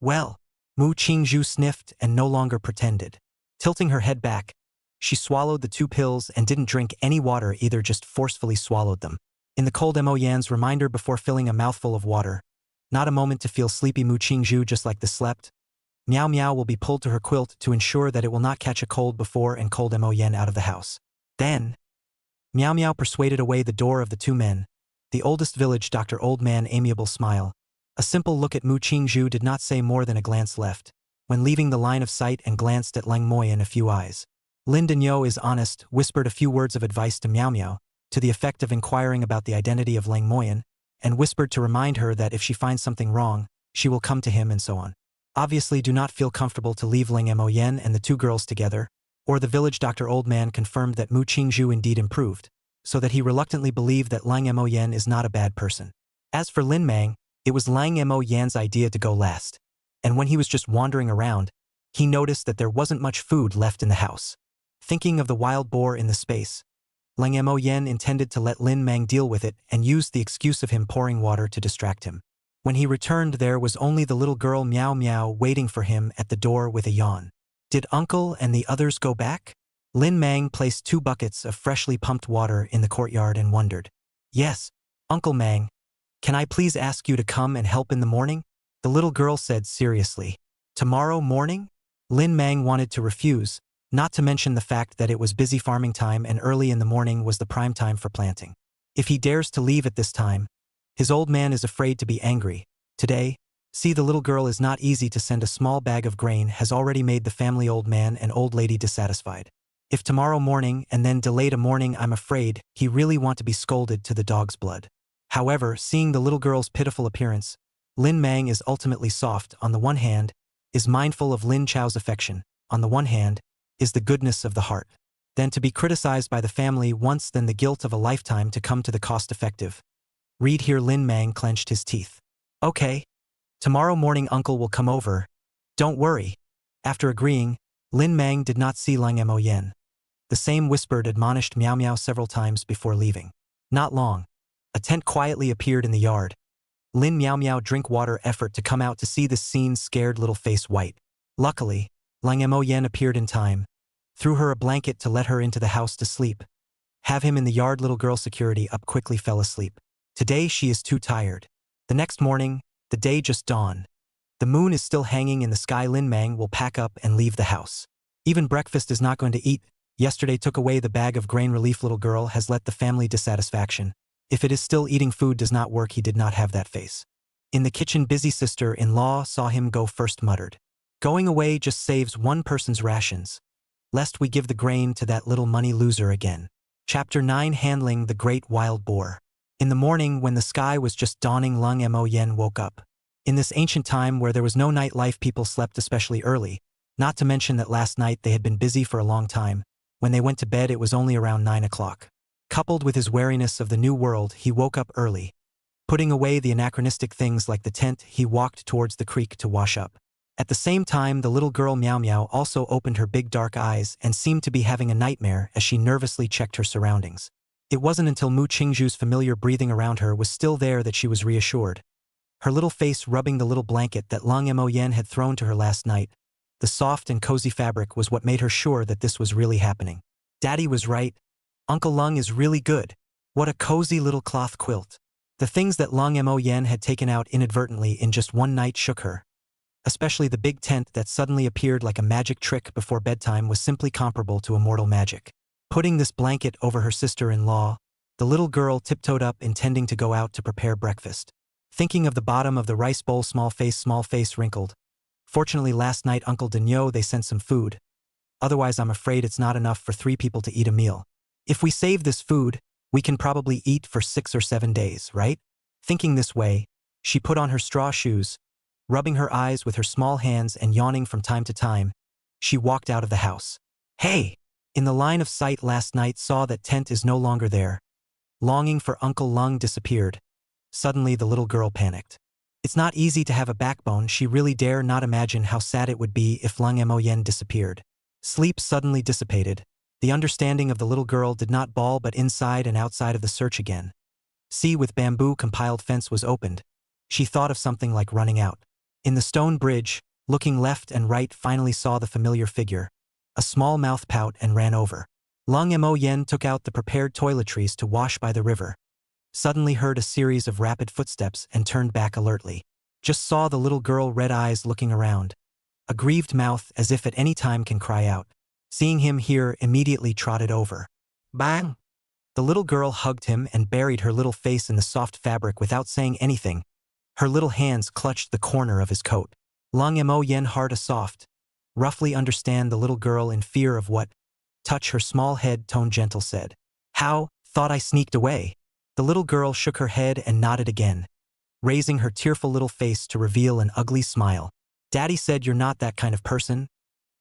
Well, Mu Qingzhu sniffed and no longer pretended. Tilting her head back, she swallowed the 2 pills and didn't drink any water either, just forcefully swallowed them. In the cold Mo Yan's reminder before filling a mouthful of water, not a moment to feel sleepy. Mu Qingzhu just like this slept. Meow Meow will be pulled to her quilt to ensure that it will not catch a cold before and cold Mo Yen out of the house. Then, Meow Meow persuaded away the door of the 2 men. The oldest village Dr. Old Man amiable smile. A simple look at Mu Qingzhu did not say more than a glance left, when leaving the line of sight and glanced at Lang Moyen a few eyes. Lin Denyo is honest, whispered a few words of advice to Meow Meow, to the effect of inquiring about the identity of Lang Moyen, and whispered to remind her that if she finds something wrong, she will come to him and so on. Obviously do not feel comfortable to leave Lang Mo Yen and the 2 girls together, or the village Dr. Old Man confirmed that Mu Qingzhu indeed improved, so that he reluctantly believed that Lang Mo Yen is not a bad person. As for Lin Mang, it was Lang Mo Yan's idea to go last, and when he was just wandering around, he noticed that there wasn't much food left in the house. Thinking of the wild boar in the space, Lang Mo Yen intended to let Lin Mang deal with it and used the excuse of him pouring water to distract him. When he returned there was only the little girl Meow Meow waiting for him at the door with a yawn. Did Uncle and the others go back? Lin Mang placed 2 buckets of freshly pumped water in the courtyard and wondered. Yes, Uncle Mang. Can I please ask you to come and help in the morning? The little girl said seriously. Tomorrow morning? Lin Mang wanted to refuse, not to mention the fact that it was busy farming time and early in the morning was the prime time for planting. If he dares to leave at this time, his old man is afraid to be angry. Today, see the little girl is not easy to send. A small bag of grain has already made the family old man and old lady dissatisfied. If tomorrow morning and then delayed a morning, I'm afraid he really want to be scolded to the dog's blood. However, seeing the little girl's pitiful appearance, Lin Mang is ultimately soft. On the one hand, is mindful of Lin Chao's affection. On the one hand, is the goodness of the heart. Then to be criticized by the family once, then the guilt of a lifetime to come to the cost-effective. Read here. Lin Mang clenched his teeth. Okay. Tomorrow morning Uncle will come over. Don't worry. After agreeing, Lin Mang did not see Lang Mo Yen. The same whispered admonished Meow Meow several times before leaving. Not long. A tent quietly appeared in the yard. Lin Meow Meow drink water effort to come out to see this scene scared little face white. Luckily, Lang Mo Yen appeared in time, threw her a blanket to let her into the house to sleep. Have him in the yard. Little girl security up quickly fell asleep. Today she is too tired. The next morning, the day just dawned. The moon is still hanging in the sky. Lin Mang will pack up and leave the house. Even breakfast is not going to eat. Yesterday took away the bag of grain relief. Little girl has let the family dissatisfaction. If it is still eating food does not work. He did not have that face. In the kitchen busy sister-in-law saw him go first, muttered. Going away just saves one person's rations. Lest we give the grain to that little money loser again. Chapter 9 Handling the Great Wild Boar. In the morning when the sky was just dawning, Lung Mo Yen woke up. In this ancient time where there was no nightlife, people slept especially early, not to mention that last night they had been busy for a long time. When they went to bed it was only around 9 o'clock. Coupled with his wariness of the new world, he woke up early. Putting away the anachronistic things like the tent, he walked towards the creek to wash up. At the same time, the little girl Meow Meow also opened her big dark eyes and seemed to be having a nightmare as she nervously checked her surroundings. It wasn't until Mu Qingzhu's familiar breathing around her was still there that she was reassured. Her little face rubbing the little blanket that Lung Mo Yen had thrown to her last night. The soft and cozy fabric was what made her sure that this was really happening. Daddy was right. Uncle Lung is really good. What a cozy little cloth quilt. The things that Lung Mo Yen had taken out inadvertently in just one night shook her. Especially the big tent that suddenly appeared like a magic trick before bedtime was simply comparable to immortal magic. Putting this blanket over her sister-in-law, the little girl tiptoed up intending to go out to prepare breakfast. Thinking of the bottom of the rice bowl, small face wrinkled. Fortunately last night Uncle Denyo they sent some food. Otherwise I'm afraid it's not enough for 3 people to eat a meal. If we save this food, we can probably eat for 6 or 7 days, right? Thinking this way, she put on her straw shoes, rubbing her eyes with her small hands and yawning from time to time, she walked out of the house. Hey! In the line of sight last night saw that tent is no longer there. Longing for Uncle Lung disappeared. Suddenly the little girl panicked. It's not easy to have a backbone. She really dare not imagine how sad it would be if Lung Mo Yen disappeared. Sleep suddenly dissipated. The understanding of the little girl did not bawl, but inside and outside of the search again. See, with bamboo compiled fence was opened. She thought of something like running out. In the stone bridge, looking left and right, finally saw the familiar figure. A small mouth pout and ran over. Lung Mo Yen took out the prepared toiletries to wash by the river. Suddenly heard a series of rapid footsteps and turned back alertly. Just saw the little girl, red eyes looking around. A grieved mouth as if at any time can cry out. Seeing him here, immediately trotted over. Bang! The little girl hugged him and buried her little face in the soft fabric without saying anything. Her little hands clutched the corner of his coat. Lung Mo Yen heart a soft. Roughly understand the little girl in fear of what? Touch her small head, tone gentle said. How? Thought I sneaked away. The little girl shook her head and nodded again, raising her tearful little face to reveal an ugly smile. Daddy said you're not that kind of person.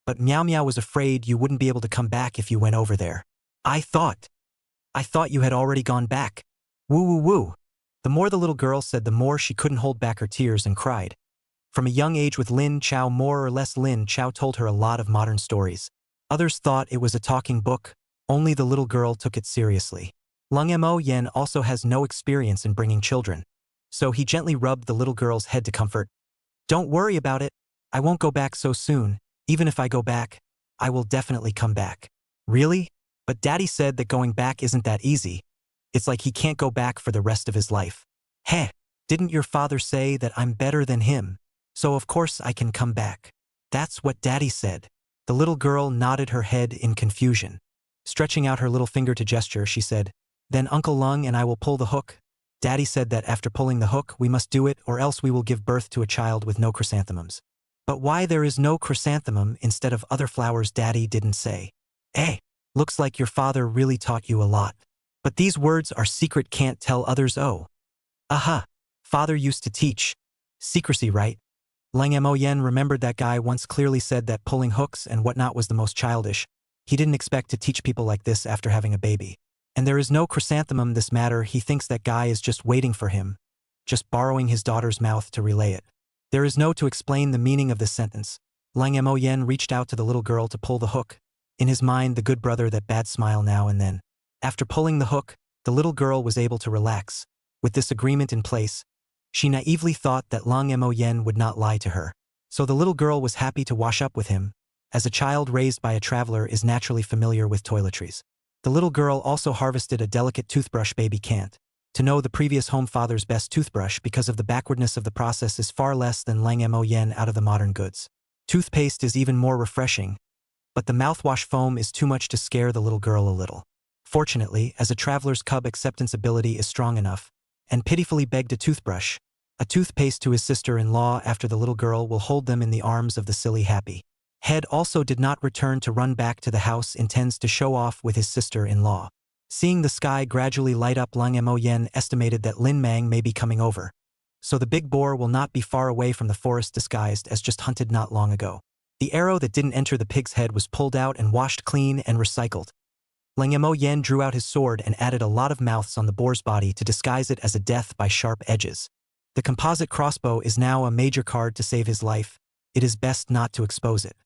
But Meow Meow was afraid you wouldn't be able to come back if you went over there. I thought you had already gone back. Woo woo woo. The more the little girl said, the more she couldn't hold back her tears and cried. From a young age with Lin Chao, more or less Lin Chao told her a lot of modern stories. Others thought it was a talking book, only the little girl took it seriously. Lung Mo Yen also has no experience in bringing children. So he gently rubbed the little girl's head to comfort. Don't worry about it. I won't go back so soon. Even if I go back, I will definitely come back. Really? But Daddy said that going back isn't that easy. It's like he can't go back for the rest of his life. Heh, didn't your father say that I'm better than him? So of course I can come back. That's what Daddy said. The little girl nodded her head in confusion. Stretching out her little finger to gesture, she said, Then Uncle Lung and I will pull the hook. Daddy said that after pulling the hook we must do it, or else we will give birth to a child with no chrysanthemums. But why there is no chrysanthemum instead of other flowers, Daddy didn't say. Looks like your father really taught you a lot. But these words are secret, can't tell others. Oh. Aha. Father used to teach. Secrecy, right? Lung Mo Yen remembered that guy once clearly said that pulling hooks and whatnot was the most childish. He didn't expect to teach people like this after having a baby. And there is no chrysanthemum this matter. He thinks that guy is just waiting for him, just borrowing his daughter's mouth to relay it. There is no to explain the meaning of this sentence. Lung Mo Yen reached out to the little girl to pull the hook. In his mind, the good brother, that bad smile now and then. After pulling the hook, the little girl was able to relax. With this agreement in place, she naively thought that Lung Mo Yen would not lie to her. So the little girl was happy to wash up with him, as a child raised by a traveler is naturally familiar with toiletries. The little girl also harvested a delicate toothbrush. Baby can't to know the previous home father's best toothbrush because of the backwardness of the process is far less than Lung Mo Yen out of the modern goods. Toothpaste is even more refreshing, but the mouthwash foam is too much to scare the little girl a little. Fortunately, as a traveler's cub acceptance ability is strong enough, and pitifully begged a toothpaste to his sister-in-law after the little girl will hold them in the arms of the silly happy. Head also did not return to run back to the house, intends to show off with his sister-in-law. Seeing the sky gradually light up, Lang Mo Yen estimated that Lin Mang may be coming over, so the big boar will not be far away from the forest disguised as just hunted not long ago. The arrow that didn't enter the pig's head was pulled out and washed clean and recycled. Lang Mo Yen drew out his sword and added a lot of mouths on the boar's body to disguise it as a death by sharp edges. The composite crossbow is now a major card to save his life. It is best not to expose it.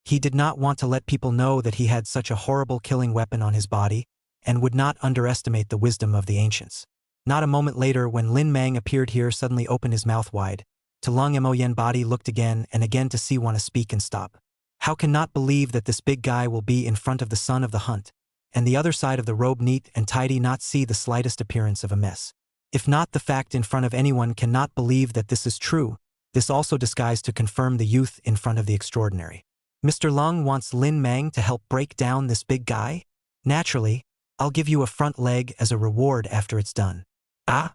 He did not want to let people know that he had such a horrible killing weapon on his body, and would not underestimate the wisdom of the ancients. Not a moment later, when Lin Mang appeared here, suddenly opened his mouth wide. To Lang Mo Yen body looked again and again to see want to speak and stop. How can not believe that this big guy will be in front of the son of the hunt, and the other side of the robe neat and tidy, not see the slightest appearance of a mess. If not the fact in front of anyone cannot believe that this is true, this also disguised to confirm the youth in front of the extraordinary. Mr. Lung wants Lin Mang to help break down this big guy? Naturally, I'll give you a front leg as a reward after it's done. Ah?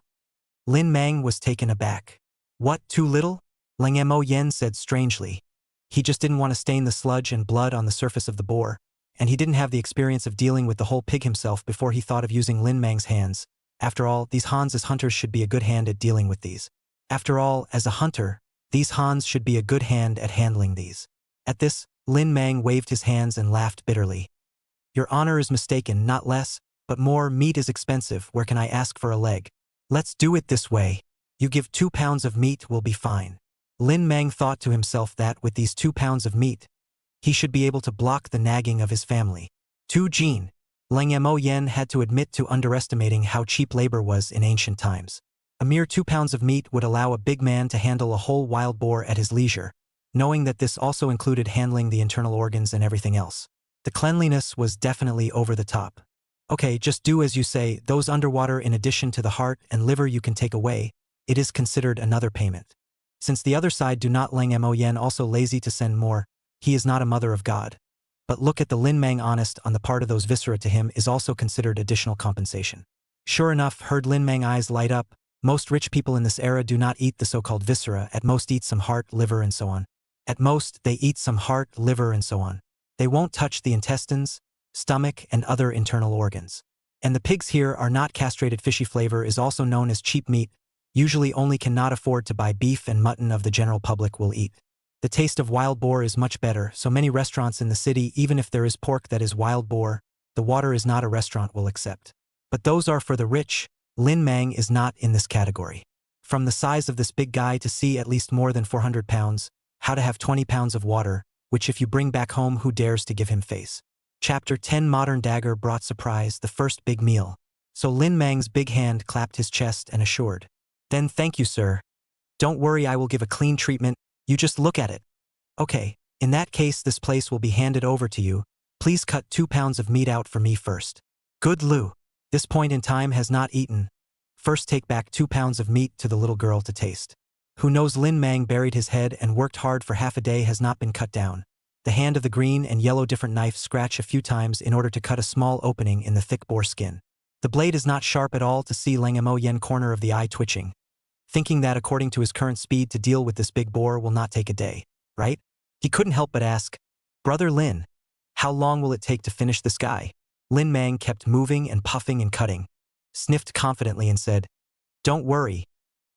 Lin Mang was taken aback. What, too little? Lang Mo Yen said strangely. He just didn't want to stain the sludge and blood on the surface of the boar, and he didn't have the experience of dealing with the whole pig himself before he thought of using Lin Mang's hands. After all, these Hans as hunters should be a good hand at dealing with these. After all, as a hunter, these Hans should be a good hand at handling these. At this, Lin Mang waved his hands and laughed bitterly. Your honor is mistaken, not less, but more. Meat is expensive. Where can I ask for a leg? Let's do it this way. You give 2 pounds of meat will be fine. Lin Mang thought to himself that with these 2 pounds of meat, he should be able to block the nagging of his family. 2 Jin. Lang Mo Yen had to admit to underestimating how cheap labor was in ancient times. A mere 2 pounds of meat would allow a big man to handle a whole wild boar at his leisure, knowing that this also included handling the internal organs and everything else. The cleanliness was definitely over the top. Okay, just do as you say. Those underwater in addition to the heart and liver you can take away. It is considered another payment. Since the other side do not, Lang Mo Yen also lazy to send more. He is not a mother of God. But look at the Lin Mang honest on the part of those viscera to him is also considered additional compensation. Sure enough, heard Lin Mang eyes light up. Most rich people in this era do not eat the so-called viscera, at most eat some heart, liver and so on. At most, they eat some heart, liver and so on. They won't touch the intestines, stomach and other internal organs. And the pigs here are not castrated. Fishy flavor is also known as cheap meat, usually only cannot afford to buy beef and mutton of the general public will eat. The taste of wild boar is much better, so many restaurants in the city, even if there is pork that is wild boar, the water is not a restaurant will accept. But those are for the rich. Lin Mang is not in this category. From the size of this big guy to see at least more than 400 pounds, how to have 20 pounds of water, which if you bring back home, who dares to give him face? Chapter 10 Modern dagger brought surprise, the first big meal. So Lin Mang's big hand clapped his chest and assured. Then thank you, sir. Don't worry, I will give a clean treatment. You just look at it. Okay, in that case this place will be handed over to you. Please cut 2 pounds of meat out for me first. Good Lu. This point in time has not eaten. First take back 2 pounds of meat to the little girl to taste. Who knows Lin Mang buried his head and worked hard for half a day has not been cut down. The hand of the green and yellow different knife scratch a few times in order to cut a small opening in the thick boar skin. The blade is not sharp at all to see Lang Mo Yen corner of the eye twitching, thinking that according to his current speed to deal with this big boar will not take a day, right? He couldn't help but ask, Brother Lin, how long will it take to finish this guy? Lin Mang kept moving and puffing and cutting, sniffed confidently and said, Don't worry.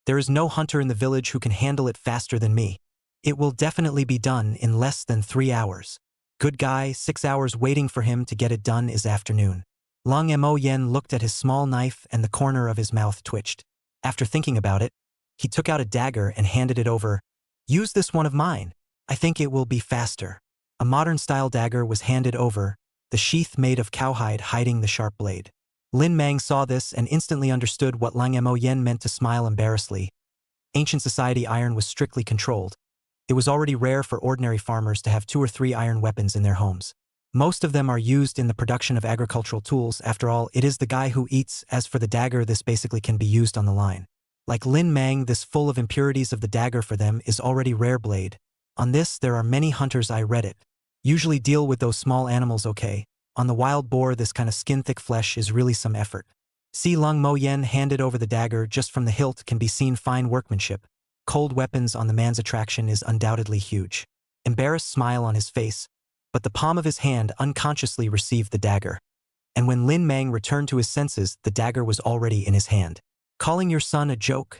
There is no hunter in the village who can handle it faster than me. It will definitely be done in less than 3 hours. Good guy, 6 hours waiting for him to get it done is afternoon. Lang Mo Yen looked at his small knife and the corner of his mouth twitched. After thinking about it, he took out a dagger and handed it over. Use this one of mine. I think it will be faster. A modern-style dagger was handed over, the sheath made of cowhide hiding the sharp blade. Lin Mang saw this and instantly understood what Lang Mo Yen meant to smile embarrassedly. Ancient society iron was strictly controlled. It was already rare for ordinary farmers to have 2 or 3 iron weapons in their homes. Most of them are used in the production of agricultural tools. After all, it is the guy who eats. As for the dagger, this basically can be used on the line. Like Lin Mang, this full of impurities of the dagger for them is already rare blade. On this, there are many hunters I read it. Usually deal with those small animals okay. On the wild boar, this kind of skin-thick flesh is really some effort. See Lang Mo Yen handed over the dagger. Just from the hilt can be seen fine workmanship. Cold weapons on the man's attraction is undoubtedly huge. Embarrassed smile on his face, but the palm of his hand unconsciously received the dagger. and when Lin Mang returned to his senses, the dagger was already in his hand. Calling your son a joke?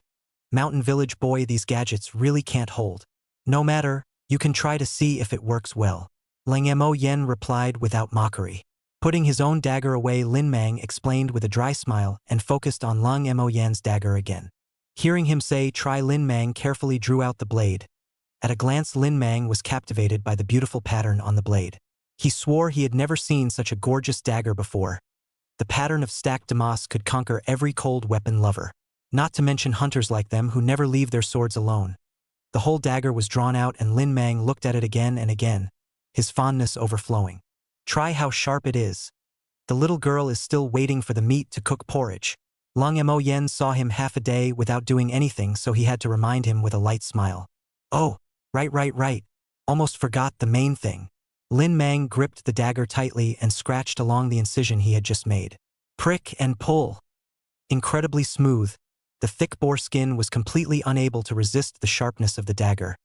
Mountain Village boy, these gadgets really can't hold. No matter, you can try to see if it works well. Lang Mo Yen replied without mockery. Putting his own dagger away, Lin Mang explained with a dry smile and focused on Lang Mo Yen's dagger again. Hearing him say try, Lin Mang carefully drew out the blade. At a glance, Lin Mang was captivated by the beautiful pattern on the blade. He swore he had never seen such a gorgeous dagger before. The pattern of stacked damas could conquer every cold weapon lover. Not to mention hunters like them who never leave their swords alone. The whole dagger was drawn out and Lin Mang looked at it again and again, his fondness overflowing. Try how sharp it is. The little girl is still waiting for the meat to cook porridge. Lang Mo Yen saw him half a day without doing anything, so he had to remind him with a light smile. Oh, right. Almost forgot the main thing. Lin Mang gripped the dagger tightly and scratched along the incision he had just made. Prick and pull. Incredibly smooth, the thick boar skin was completely unable to resist the sharpness of the dagger,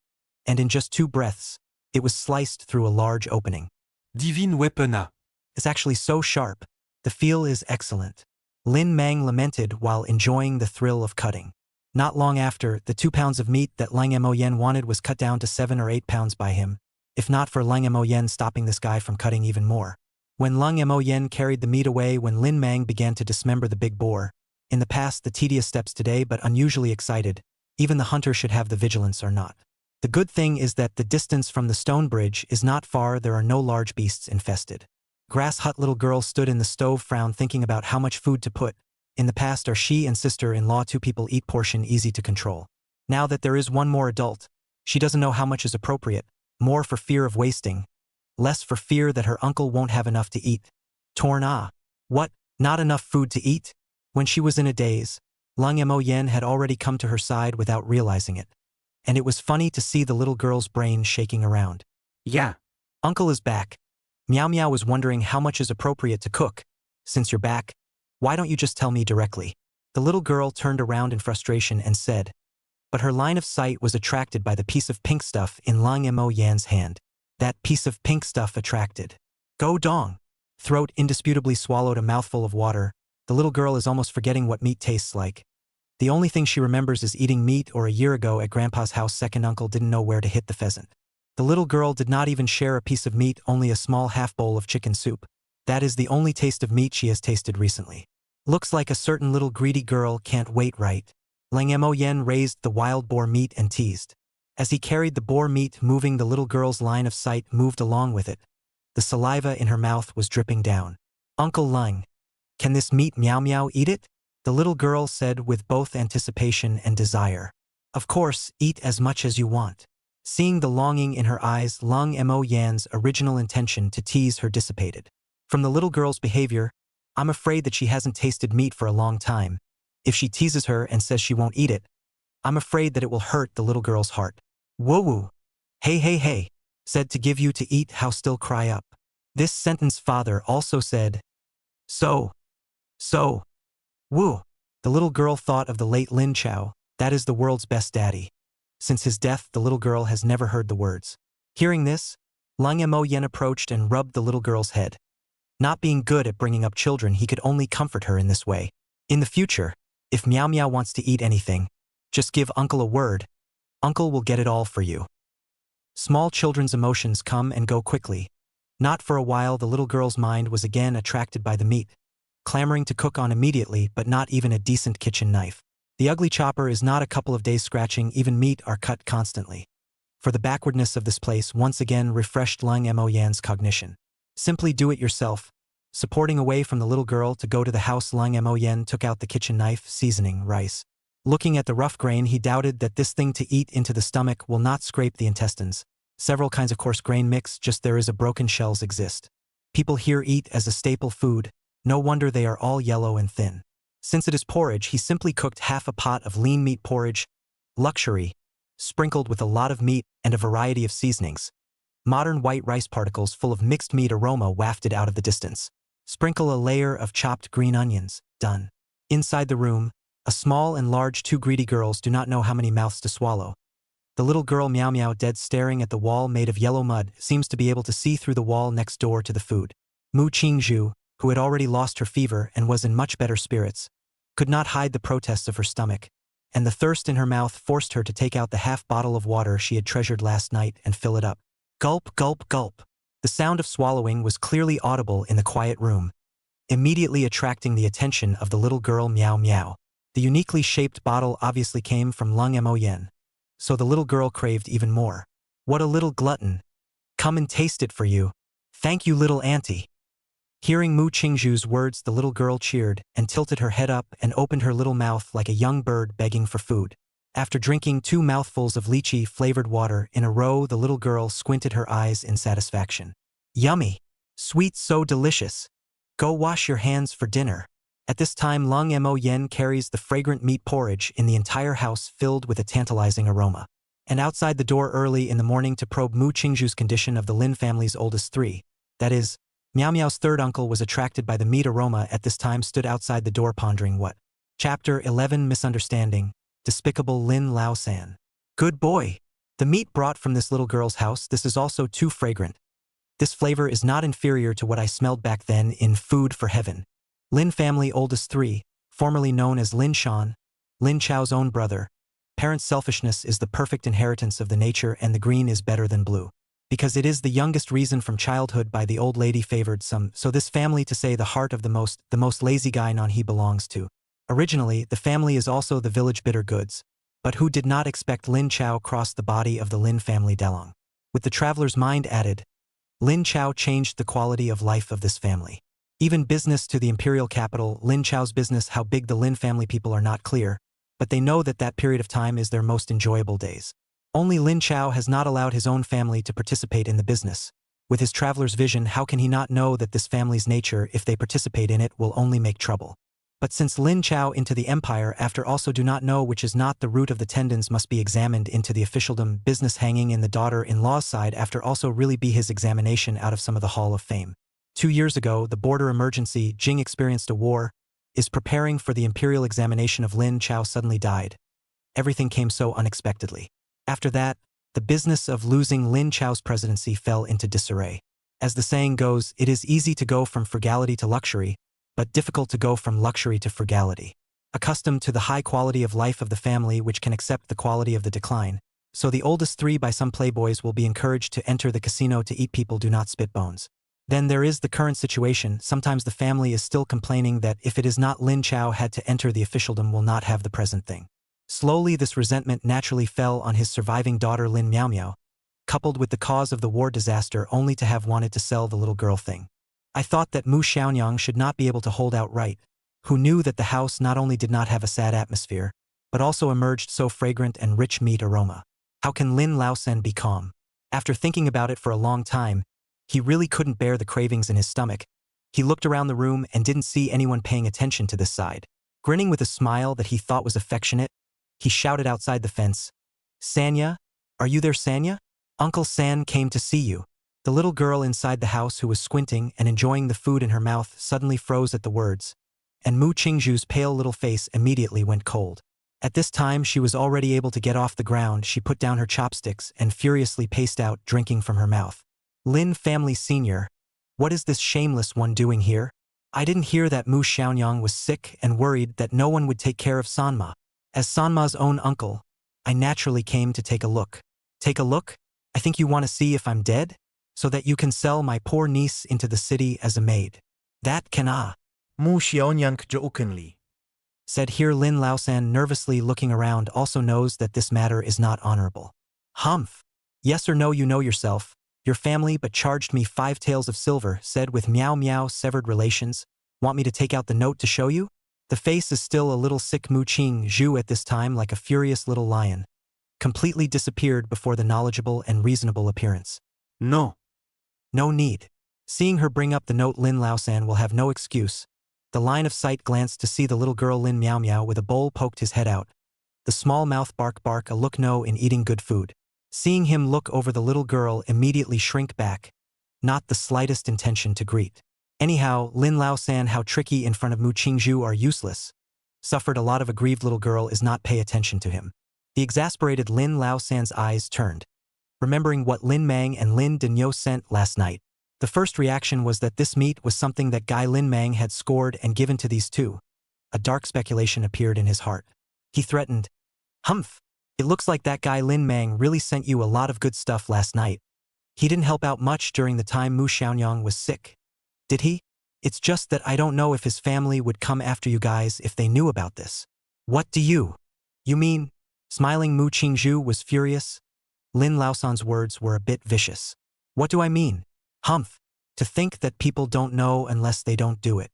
and in just 2 breaths, it was sliced through a large opening. Divine weapona. It's actually so sharp. The feel is excellent. Lin Mang lamented while enjoying the thrill of cutting. Not long after, the 2 pounds of meat that Lang Mo Yen wanted was cut down to 7 or 8 pounds by him, if not for Lang Mo Yen stopping this guy from cutting even more. When Lang Mo Yen carried the meat away, when Lin Mang began to dismember the big boar, in the past the tedious steps today but unusually excited, even the hunter should have the vigilance or not. The good thing is that the distance from the stone bridge is not far, there are no large beasts infested. Grass hut little girl stood in the stove, frown thinking about how much food to put. In the past are she and sister-in-law 2 people eat portion easy to control. Now that there is 1 more adult, she doesn't know how much is appropriate, more for fear of wasting, less for fear that her uncle won't have enough to eat. Torn ah. What, not enough food to eat? When she was in a daze, Lang Mo Yen had already come to her side without realizing it. And it was funny to see the little girl's brain shaking around. Yeah. Uncle is back. Meow Meow was wondering how much is appropriate to cook. Since you're back, why don't you just tell me directly? The little girl turned around in frustration and said, but her line of sight was attracted by the piece of pink stuff in Lang Mo Yan's hand. That piece of pink stuff attracted. Go dong. Throat indisputably swallowed a mouthful of water. The little girl is almost forgetting what meat tastes like. The only thing she remembers is eating meat, or a year ago at Grandpa's house second uncle didn't know where to hit the pheasant. The little girl did not even share a piece of meat, only a small half bowl of chicken soup. That is the only taste of meat she has tasted recently. Looks like a certain little greedy girl can't wait, right? Lang Mo Yen raised the wild boar meat and teased. As he carried the boar meat moving, the little girl's line of sight moved along with it. The saliva in her mouth was dripping down. Uncle Lang, can this meat Meow Meow eat it? The little girl said with both anticipation and desire. Of course, eat as much as you want. Seeing the longing in her eyes, Lang Mo Yan's original intention to tease her dissipated. From the little girl's behavior, I'm afraid that she hasn't tasted meat for a long time. If she teases her and says she won't eat it, I'm afraid that it will hurt the little girl's heart. Woo-woo. Hey, said to give you to eat, how still cry up. This sentence father also said, so, woo. The little girl thought of the late Lin Chao, that is the world's best daddy. Since his death, the little girl has never heard the words. Hearing this, Lang Mo Yen approached and rubbed the little girl's head. Not being good at bringing up children, he could only comfort her in this way. In the future, if Meow Meow wants to eat anything, just give Uncle a word. Uncle will get it all for you. Small children's emotions come and go quickly. Not for a while, the little girl's mind was again attracted by the meat, clamoring to cook on immediately, but not even a decent kitchen knife. The ugly chopper is not a couple of days scratching, even meat are cut constantly. For the backwardness of this place once again refreshed Lang Mo Yan's cognition. Simply do it yourself. Supporting away from the little girl to go to the house, Lang Mo Yen took out the kitchen knife, seasoning rice. Looking at the rough grain, he doubted that this thing to eat into the stomach will not scrape the intestines. Several kinds of coarse grain mix, just there is a broken shells exist. People here eat as a staple food, no wonder they are all yellow and thin. Since it is porridge, he simply cooked half a pot of lean meat porridge, luxury, sprinkled with a lot of meat and a variety of seasonings. Modern white rice particles full of mixed meat aroma wafted out of the distance. Sprinkle a layer of chopped green onions, done. Inside the room, a small and large 2 greedy girls do not know how many mouths to swallow. The little girl Meow Meow, dead staring at the wall made of yellow mud, seems to be able to see through the wall next door to the food. Mu Qingzhu, who had already lost her fever and was in much better spirits, could not hide the protests of her stomach, and the thirst in her mouth forced her to take out the half bottle of water she had treasured last night and fill it up. Gulp, gulp, gulp. The sound of swallowing was clearly audible in the quiet room, immediately attracting the attention of the little girl Meow Meow. The uniquely shaped bottle obviously came from Lung Mo Yen, so the little girl craved even more. What a little glutton. Come and taste it for you. Thank you, little auntie. Hearing Mu Qingzhu's words, the little girl cheered and tilted her head up and opened her little mouth like a young bird begging for food. After drinking 2 mouthfuls of lychee-flavored water in a row, the little girl squinted her eyes in satisfaction. Yummy! Sweet, so delicious! Go wash your hands for dinner. At this time, Lung Mo Yen carries the fragrant meat porridge in the entire house filled with a tantalizing aroma. And outside the door early in the morning to probe Mu Qingzhu's condition of the Lin family's oldest 3, that is, Meow Meow's third uncle was attracted by the meat aroma at this time stood outside the door pondering what. Chapter 11 Misunderstanding. Despicable Lin Lao-san. Good boy. The meat brought from this little girl's house, this is also too fragrant. This flavor is not inferior to what I smelled back then in Food for Heaven. Lin family oldest 3, formerly known as Lin Shan, Lin Chao's own brother. Parents' selfishness is the perfect inheritance of the nature, and the green is better than blue. Because it is the youngest reason from childhood by the old lady favored some, so this family to say the heart of the most lazy guy non he belongs to. Originally, the family is also the village bitter goods, but who did not expect Lin Chao crossed the body of the Lin family Delong. With the traveler's mind added, Lin Chao changed the quality of life of this family. Even business to the imperial capital, Lin Chao's business, how big the Lin family people are not clear, but they know that that period of time is their most enjoyable days. Only Lin Chao has not allowed his own family to participate in the business. With his traveler's vision, how can he not know that this family's nature, if they participate in it, will only make trouble? But since Lin Chao into the empire after also do not know which is not the root of the tendons must be examined into the officialdom business hanging in the daughter-in-law's side after also really be his examination out of some of the Hall of Fame. 2 years ago, the border emergency, Jing experienced a war, is preparing for the imperial examination of Lin Chao suddenly died. Everything came so unexpectedly. After that, the business of losing Lin Chao's presidency fell into disarray. As the saying goes, it is easy to go from frugality to luxury, but difficult to go from luxury to frugality. Accustomed to the high quality of life of the family which can accept the quality of the decline, so the oldest 3 by some playboys will be encouraged to enter the casino to eat people do not spit bones. Then there is the current situation, sometimes the family is still complaining that if it is not Lin Chao had to enter the officialdom will not have the present thing. Slowly this resentment naturally fell on his surviving daughter Lin Meow Meow, coupled with the cause of the war disaster only to have wanted to sell the little girl thing. I thought that Mu Xiaonyang should not be able to hold out right, who knew that the house not only did not have a sad atmosphere, but also emerged so fragrant and rich meat aroma. How can Lin Lao-san be calm? After thinking about it for a long time, he really couldn't bear the cravings in his stomach. He looked around the room and didn't see anyone paying attention to this side. Grinning with a smile that he thought was affectionate, he shouted outside the fence, "Sanya? Are you there, Sanya? Uncle San came to see you." The little girl inside the house who was squinting and enjoying the food in her mouth suddenly froze at the words, and Mu Qingzhu's pale little face immediately went cold. At this time she was already able to get off the ground. She put down her chopsticks and furiously paced out, drinking from her mouth. Lin family senior, what is this shameless one doing here? I didn't hear that Mu Xiaonyang was sick and worried that no one would take care of Sanma. As Sanma's own uncle, I naturally came to take a look. Take a look? I think you want to see if I'm dead? So that you can sell my poor niece into the city as a maid. That can Mu Xiaonyang openly. said here Lin Lao-san nervously looking around also knows that this matter is not honorable. Humph. Yes or no, you know yourself. Your family but charged me 5 taels of silver, said with Meow Meow severed relations. Want me to take out the note to show you? The face is still a little sick. Mu Qingzhu at this time like a furious little lion, completely disappeared before the knowledgeable and reasonable appearance. No. No need. Seeing her bring up the note, Lin Lao-san will have no excuse. The line of sight glanced to see the little girl Lin Meow Meow with a bowl poked his head out. The small mouth bark bark a look no in eating good food. Seeing him look over the little girl immediately shrink back. Not the slightest intention to greet. Anyhow, Lin Lao-san how tricky in front of Mu Qingzhu are useless. Suffered a lot of aggrieved little girl is not pay attention to him. The exasperated Lin Lao-san's eyes turned. Remembering what Lin Mang and Lin Denyo sent last night. The first reaction was that this meat was something that Guy Lin Mang had scored and given to these two. A dark speculation appeared in his heart. He threatened, "Humph! It looks like that guy Lin Mang really sent you a lot of good stuff last night. He didn't help out much during the time Mu Xiaonyang was sick. Did he? It's just that I don't know if his family would come after you guys if they knew about this." "What do you mean?" Smiling Mu Qingzhu was furious. Lin Laosan's words were a bit vicious. "What do I mean? Humph! To think that people don't know unless they don't do it.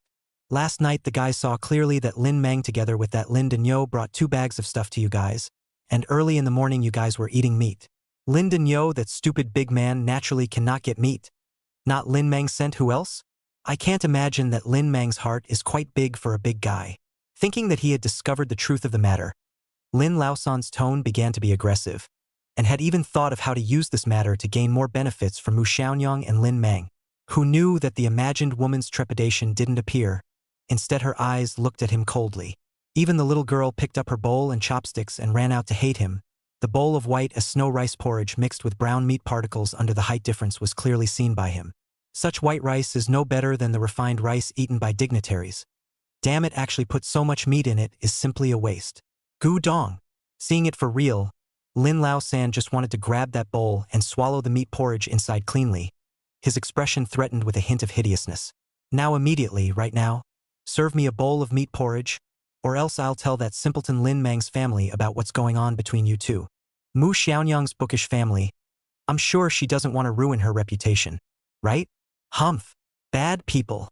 Last night the guy saw clearly that Lin Mang together with that Lin Denyo brought 2 bags of stuff to you guys, and early in the morning you guys were eating meat. Lin Denyo, that stupid big man, naturally cannot get meat. Not Lin Mang sent who else? I can't imagine that Lin Mang's heart is quite big for a big guy." Thinking that he had discovered the truth of the matter, Lin Laosan's tone began to be aggressive, and had even thought of how to use this matter to gain more benefits for Mu Xiaonyang and Lin Mang, who knew that the imagined woman's trepidation didn't appear. Instead, her eyes looked at him coldly. Even the little girl picked up her bowl and chopsticks and ran out to hate him. The bowl of white as snow rice porridge mixed with brown meat particles under the height difference was clearly seen by him. Such white rice is no better than the refined rice eaten by dignitaries. Damn it, actually put so much meat in it is simply a waste. Gu Dong. Seeing it for real, Lin Laosan just wanted to grab that bowl and swallow the meat porridge inside cleanly. His expression threatened with a hint of hideousness. "Now immediately, right now, serve me a bowl of meat porridge, or else I'll tell that simpleton Lin Mang's family about what's going on between you two. Mu Xiaonyang's bookish family. I'm sure she doesn't want to ruin her reputation, right? Humph. Bad people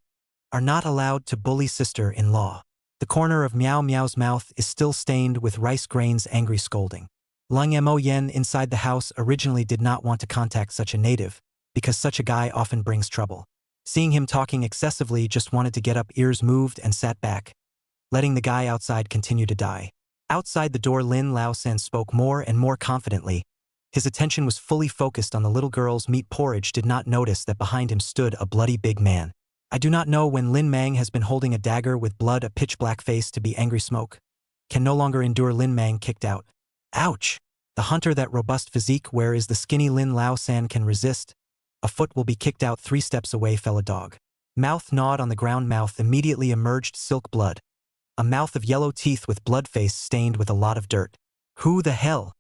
are not allowed to bully sister-in-law." The corner of Miao Miao's mouth is still stained with rice grains' angry scolding. Lung Mo Yen inside the house originally did not want to contact such a native, because such a guy often brings trouble. Seeing him talking excessively, just wanted to get up, ears moved, and sat back, letting the guy outside continue to die. Outside the door, Lin Laosan spoke more and more confidently. His attention was fully focused on the little girl's meat porridge, did not notice that behind him stood a bloody big man. I do not know when Lin Mang has been holding a dagger with blood, a pitch-black face to be angry smoke. Can no longer endure. Lin Mang kicked out. Ouch! The hunter, that robust physique, where is the skinny Lin Laosan can resist? A foot will be kicked out, 3 steps away fell a dog. Mouth gnawed on the ground, mouth immediately emerged silk blood. A mouth of yellow teeth with blood, face stained with a lot of dirt. Who the hell?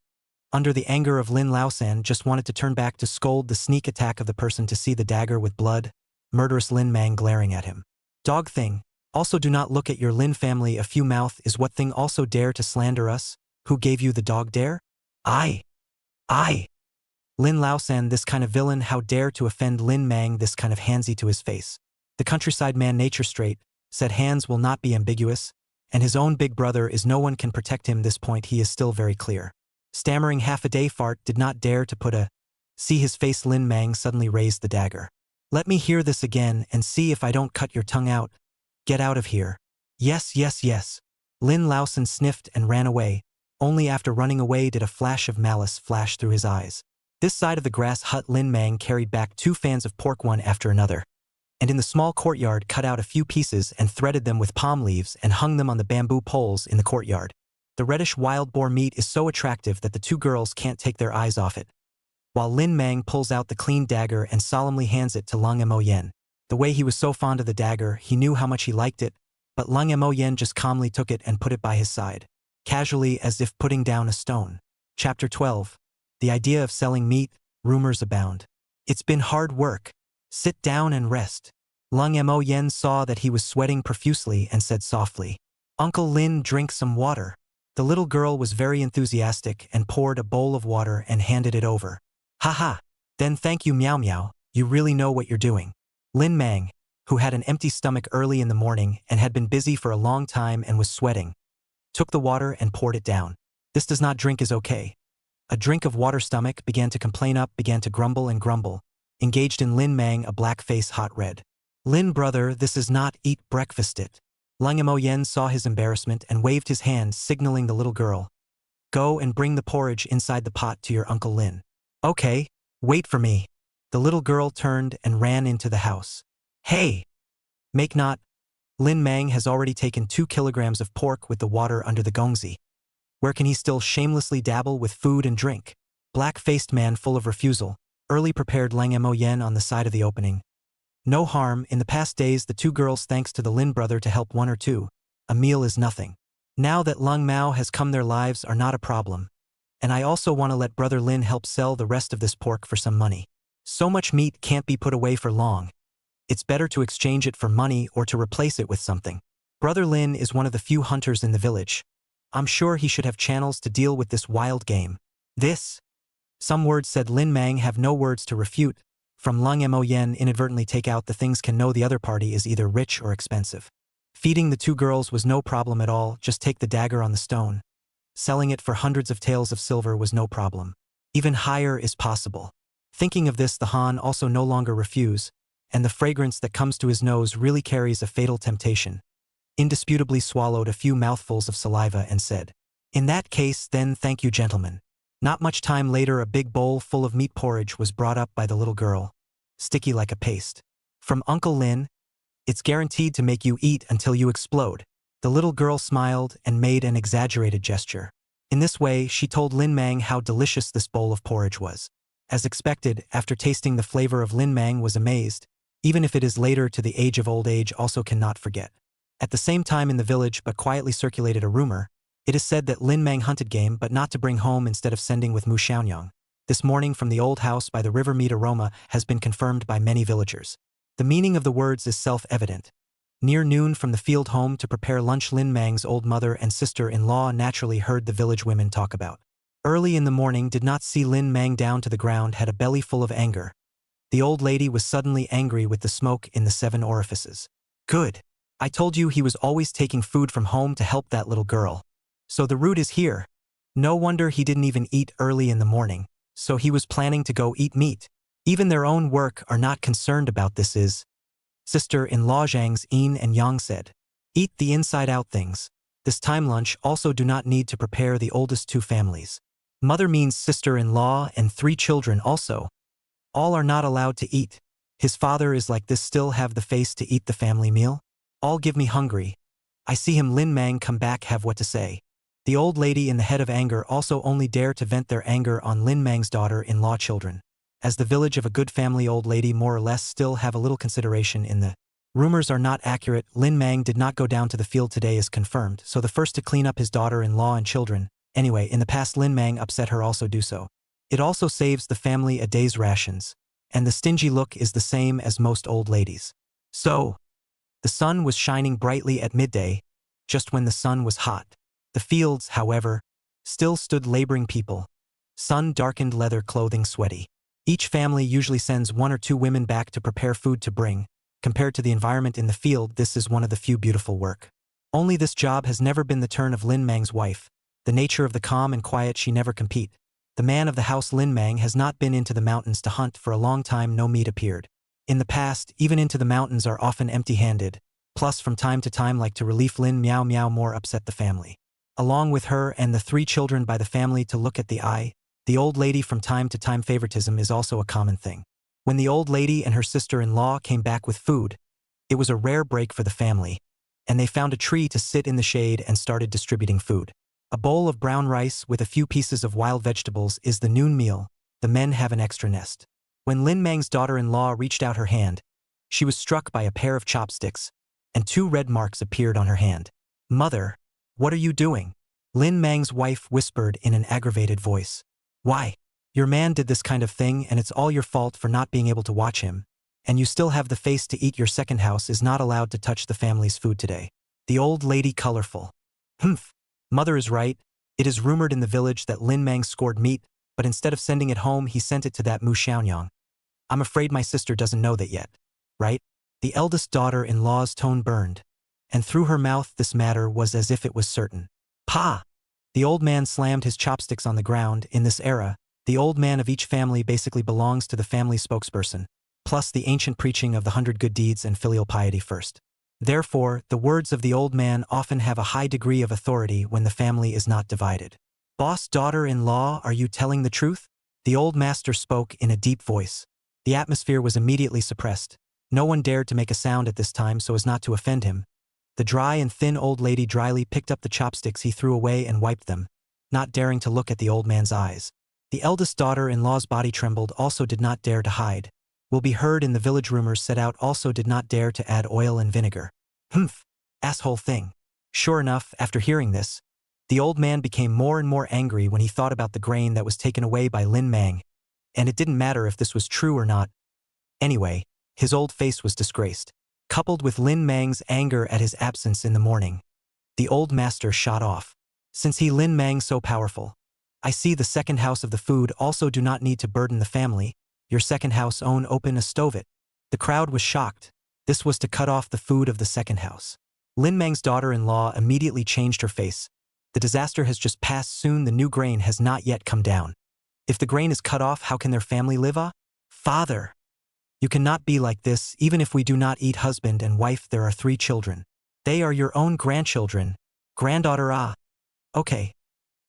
Under the anger of Lin Laosan, just wanted to turn back to scold the sneak attack of the person to see the dagger with blood. Murderous Lin Mang glaring at him. Dog thing, also do not look at your Lin family. A few mouth is what thing also dare to slander us? Who gave you the dog dare? I. Lin Laosan, this kind of villain, how dare to offend Lin Mang, this kind of handsy to his face. The countryside man, nature straight, said hands will not be ambiguous, and his own big brother is no one can protect him. This point he is still very clear. Stammering half a day fart, did not dare to put a see his face. Lin Mang suddenly raised the dagger. Let me hear this again and see if I don't cut your tongue out. Get out of here. Yes. Lin Laosan sniffed and ran away. Only after running away did a flash of malice flash through his eyes. This side of the grass hut, Lin Mang carried back 2 fans of pork, one after another, and in the small courtyard cut out a few pieces and threaded them with palm leaves and hung them on the bamboo poles in the courtyard. The reddish wild boar meat is so attractive that the 2 girls can't take their eyes off it. While Lin Mang pulls out the clean dagger and solemnly hands it to Lung Mo Yen. The way he was so fond of the dagger, he knew how much he liked it, but Lung Mo Yen just calmly took it and put it by his side, casually as if putting down a stone. Chapter 12. The idea of selling meat, rumors abound. It's been hard work. Sit down and rest. Lung Mo Yen saw that he was sweating profusely and said softly, "Uncle Lin, drink some water." The little girl was very enthusiastic and poured a bowl of water and handed it over. "Haha. Then thank you, Miao Miao, you really know what you're doing." Lin Mang, who had an empty stomach early in the morning and had been busy for a long time and was sweating, took the water and poured it down. "This does not drink is okay." A drink of water. Stomach began to complain up, began to grumble and grumble, engaged in Lin Mang, a black face hot red. "Lin brother, this is not eat breakfast it." Lung Mo Yen saw his embarrassment and waved his hand, signaling the little girl. "Go and bring the porridge inside the pot to your Uncle Lin." "Okay, wait for me." The little girl turned and ran into the house. "Hey! Make not." Lin Mang has already taken 2 kilograms of pork with the water under the gongzi. Where can he still shamelessly dabble with food and drink? Black-faced man full of refusal, early prepared Lang Mo Yen on the side of the opening, No harm, in the past days the two girls thanks to the Lin brother to help one or two. A meal is nothing. Now that Lung Mao has come their lives are not a problem. And I also want to let brother Lin help sell the rest of this pork for some money. So much meat can't be put away for long. It's better to exchange it for money or to replace it with something. Brother Lin is one of the few hunters in the village. I'm sure he should have channels to deal with this wild game. This. Some words said Lin Mang have no words to refute. From Lung Mo Yen inadvertently take out the things can know the other party is either rich or expensive. Feeding the two girls was no problem at all, just take the dagger on the stone. Selling it for hundreds of taels of silver was no problem. Even higher is possible. Thinking of this, the Han also no longer refuse, and the fragrance that comes to his nose really carries a fatal temptation. Indisputably swallowed a few mouthfuls of saliva and said, "In that case, then thank you, gentlemen." Not much time later a big bowl full of meat porridge was brought up by the little girl. Sticky like a paste. From Uncle Lin, "It's guaranteed to make you eat until you explode." The little girl smiled and made an exaggerated gesture. In this way, she told Lin Mang how delicious this bowl of porridge was. As expected, after tasting the flavor of Lin Mang was amazed, even if it is later to the age of old age also cannot forget. At the same time in the village but quietly circulated a rumor. It is said that Lin Mang hunted game but not to bring home instead of sending with Mu Xiaonyang. This morning from the old house by the river meat aroma has been confirmed by many villagers. The meaning of the words is self-evident. Near noon from the field home to prepare lunch Lin Mang's old mother and sister-in-law naturally heard the village women talk about. Early in the morning did not see Lin Mang down to the ground had a belly full of anger. The old lady was suddenly angry with the smoke in the 7 orifices. Good. I told you he was always taking food from home to help that little girl. So the root is here. No wonder he didn't even eat early in the morning, so he was planning to go eat meat. Even their own work are not concerned about this is. Sister-in-law Zhang's Yin and Yang said, "Eat the inside-out things. This time lunch also do not need to prepare the oldest 2 families. Mother means sister-in-law and 3 children also. All are not allowed to eat. His father is like this still have the face to eat the family meal? All give me hungry. I see him Lin Mang come back have what to say." The old lady in the head of anger also only dare to vent their anger on Lin Mang's daughter-in-law children. As the village of a good family old lady more or less still have a little consideration in the rumors are not accurate. Lin Mang did not go down to the field today is confirmed, so the first to clean up his daughter-in-law and children. Anyway, in the past Lin Mang upset her also do so. It also saves the family a day's rations. And the stingy look is the same as most old ladies. So, the sun was shining brightly at midday, just when the sun was hot. The fields, however, still stood laboring people. Sun-darkened leather clothing sweaty. Each family usually sends 1 or 2 women back to prepare food to bring. Compared to the environment in the field, this is one of the few beautiful work. Only this job has never been the turn of Lin Mang's wife. The nature of the calm and quiet she never compete. The man of the house Lin Mang has not been into the mountains to hunt for a long time no meat appeared. In the past, even into the mountains are often empty-handed, plus from time to time like to relief Lin Meow Meow more upset the family. Along with her and the 3 children by the family to look at the eye, the old lady from time to time favoritism is also a common thing. When the old lady and her sister-in-law came back with food, it was a rare break for the family, and they found a tree to sit in the shade and started distributing food. A bowl of brown rice with a few pieces of wild vegetables is the noon meal. The men have an extra nest. When Lin Mang's daughter-in-law reached out her hand, she was struck by a pair of chopsticks, and 2 red marks appeared on her hand. "Mother, what are you doing?" Lin Mang's wife whispered in an aggravated voice. "Why? Your man did this kind of thing and it's all your fault for not being able to watch him, and you still have the face to eat your second house is not allowed to touch the family's food today." The old lady colorful. "Humph. Mother is right. It is rumored in the village that Lin Mang scored meat, but instead of sending it home he sent it to that Mu Xiaonyang. I'm afraid my sister doesn't know that yet, right?" The eldest daughter-in-law's tone burned, and through her mouth this matter was as if it was certain. "Pa!" The old man slammed his chopsticks on the ground. In this era, the old man of each family basically belongs to the family spokesperson, plus the ancient preaching of the 100 good deeds and filial piety first. Therefore, the words of the old man often have a high degree of authority when the family is not divided. "Boss daughter-in-law, are you telling the truth?" The old master spoke in a deep voice. The atmosphere was immediately suppressed. No one dared to make a sound at this time so as not to offend him. The dry and thin old lady dryly picked up the chopsticks he threw away and wiped them, not daring to look at the old man's eyes. The eldest daughter-in-law's body trembled also did not dare to hide. will be heard in the village. Rumors set out also did not dare to add oil and vinegar. Humph, asshole thing. Sure enough, after hearing this, the old man became more and more angry when he thought about the grain that was taken away by Lin Mang, and it didn't matter if this was true or not. Anyway, his old face was disgraced. Coupled with Lin Mang's anger at his absence in the morning, the old master shot off. Since he Lin Mang so powerful, I see the second house of the food also do not need to burden the family. Your second house open a stove it. The crowd was shocked. This was to cut off the food of the second house. Lin Mang's daughter-in-law immediately changed her face. The disaster has just passed soon. The new grain has not yet come down. If the grain is cut off, how can their family live? Father, you cannot be like this. Even if we do not eat husband and wife, there are 3 children. They are your own grandchildren. Granddaughter. Okay.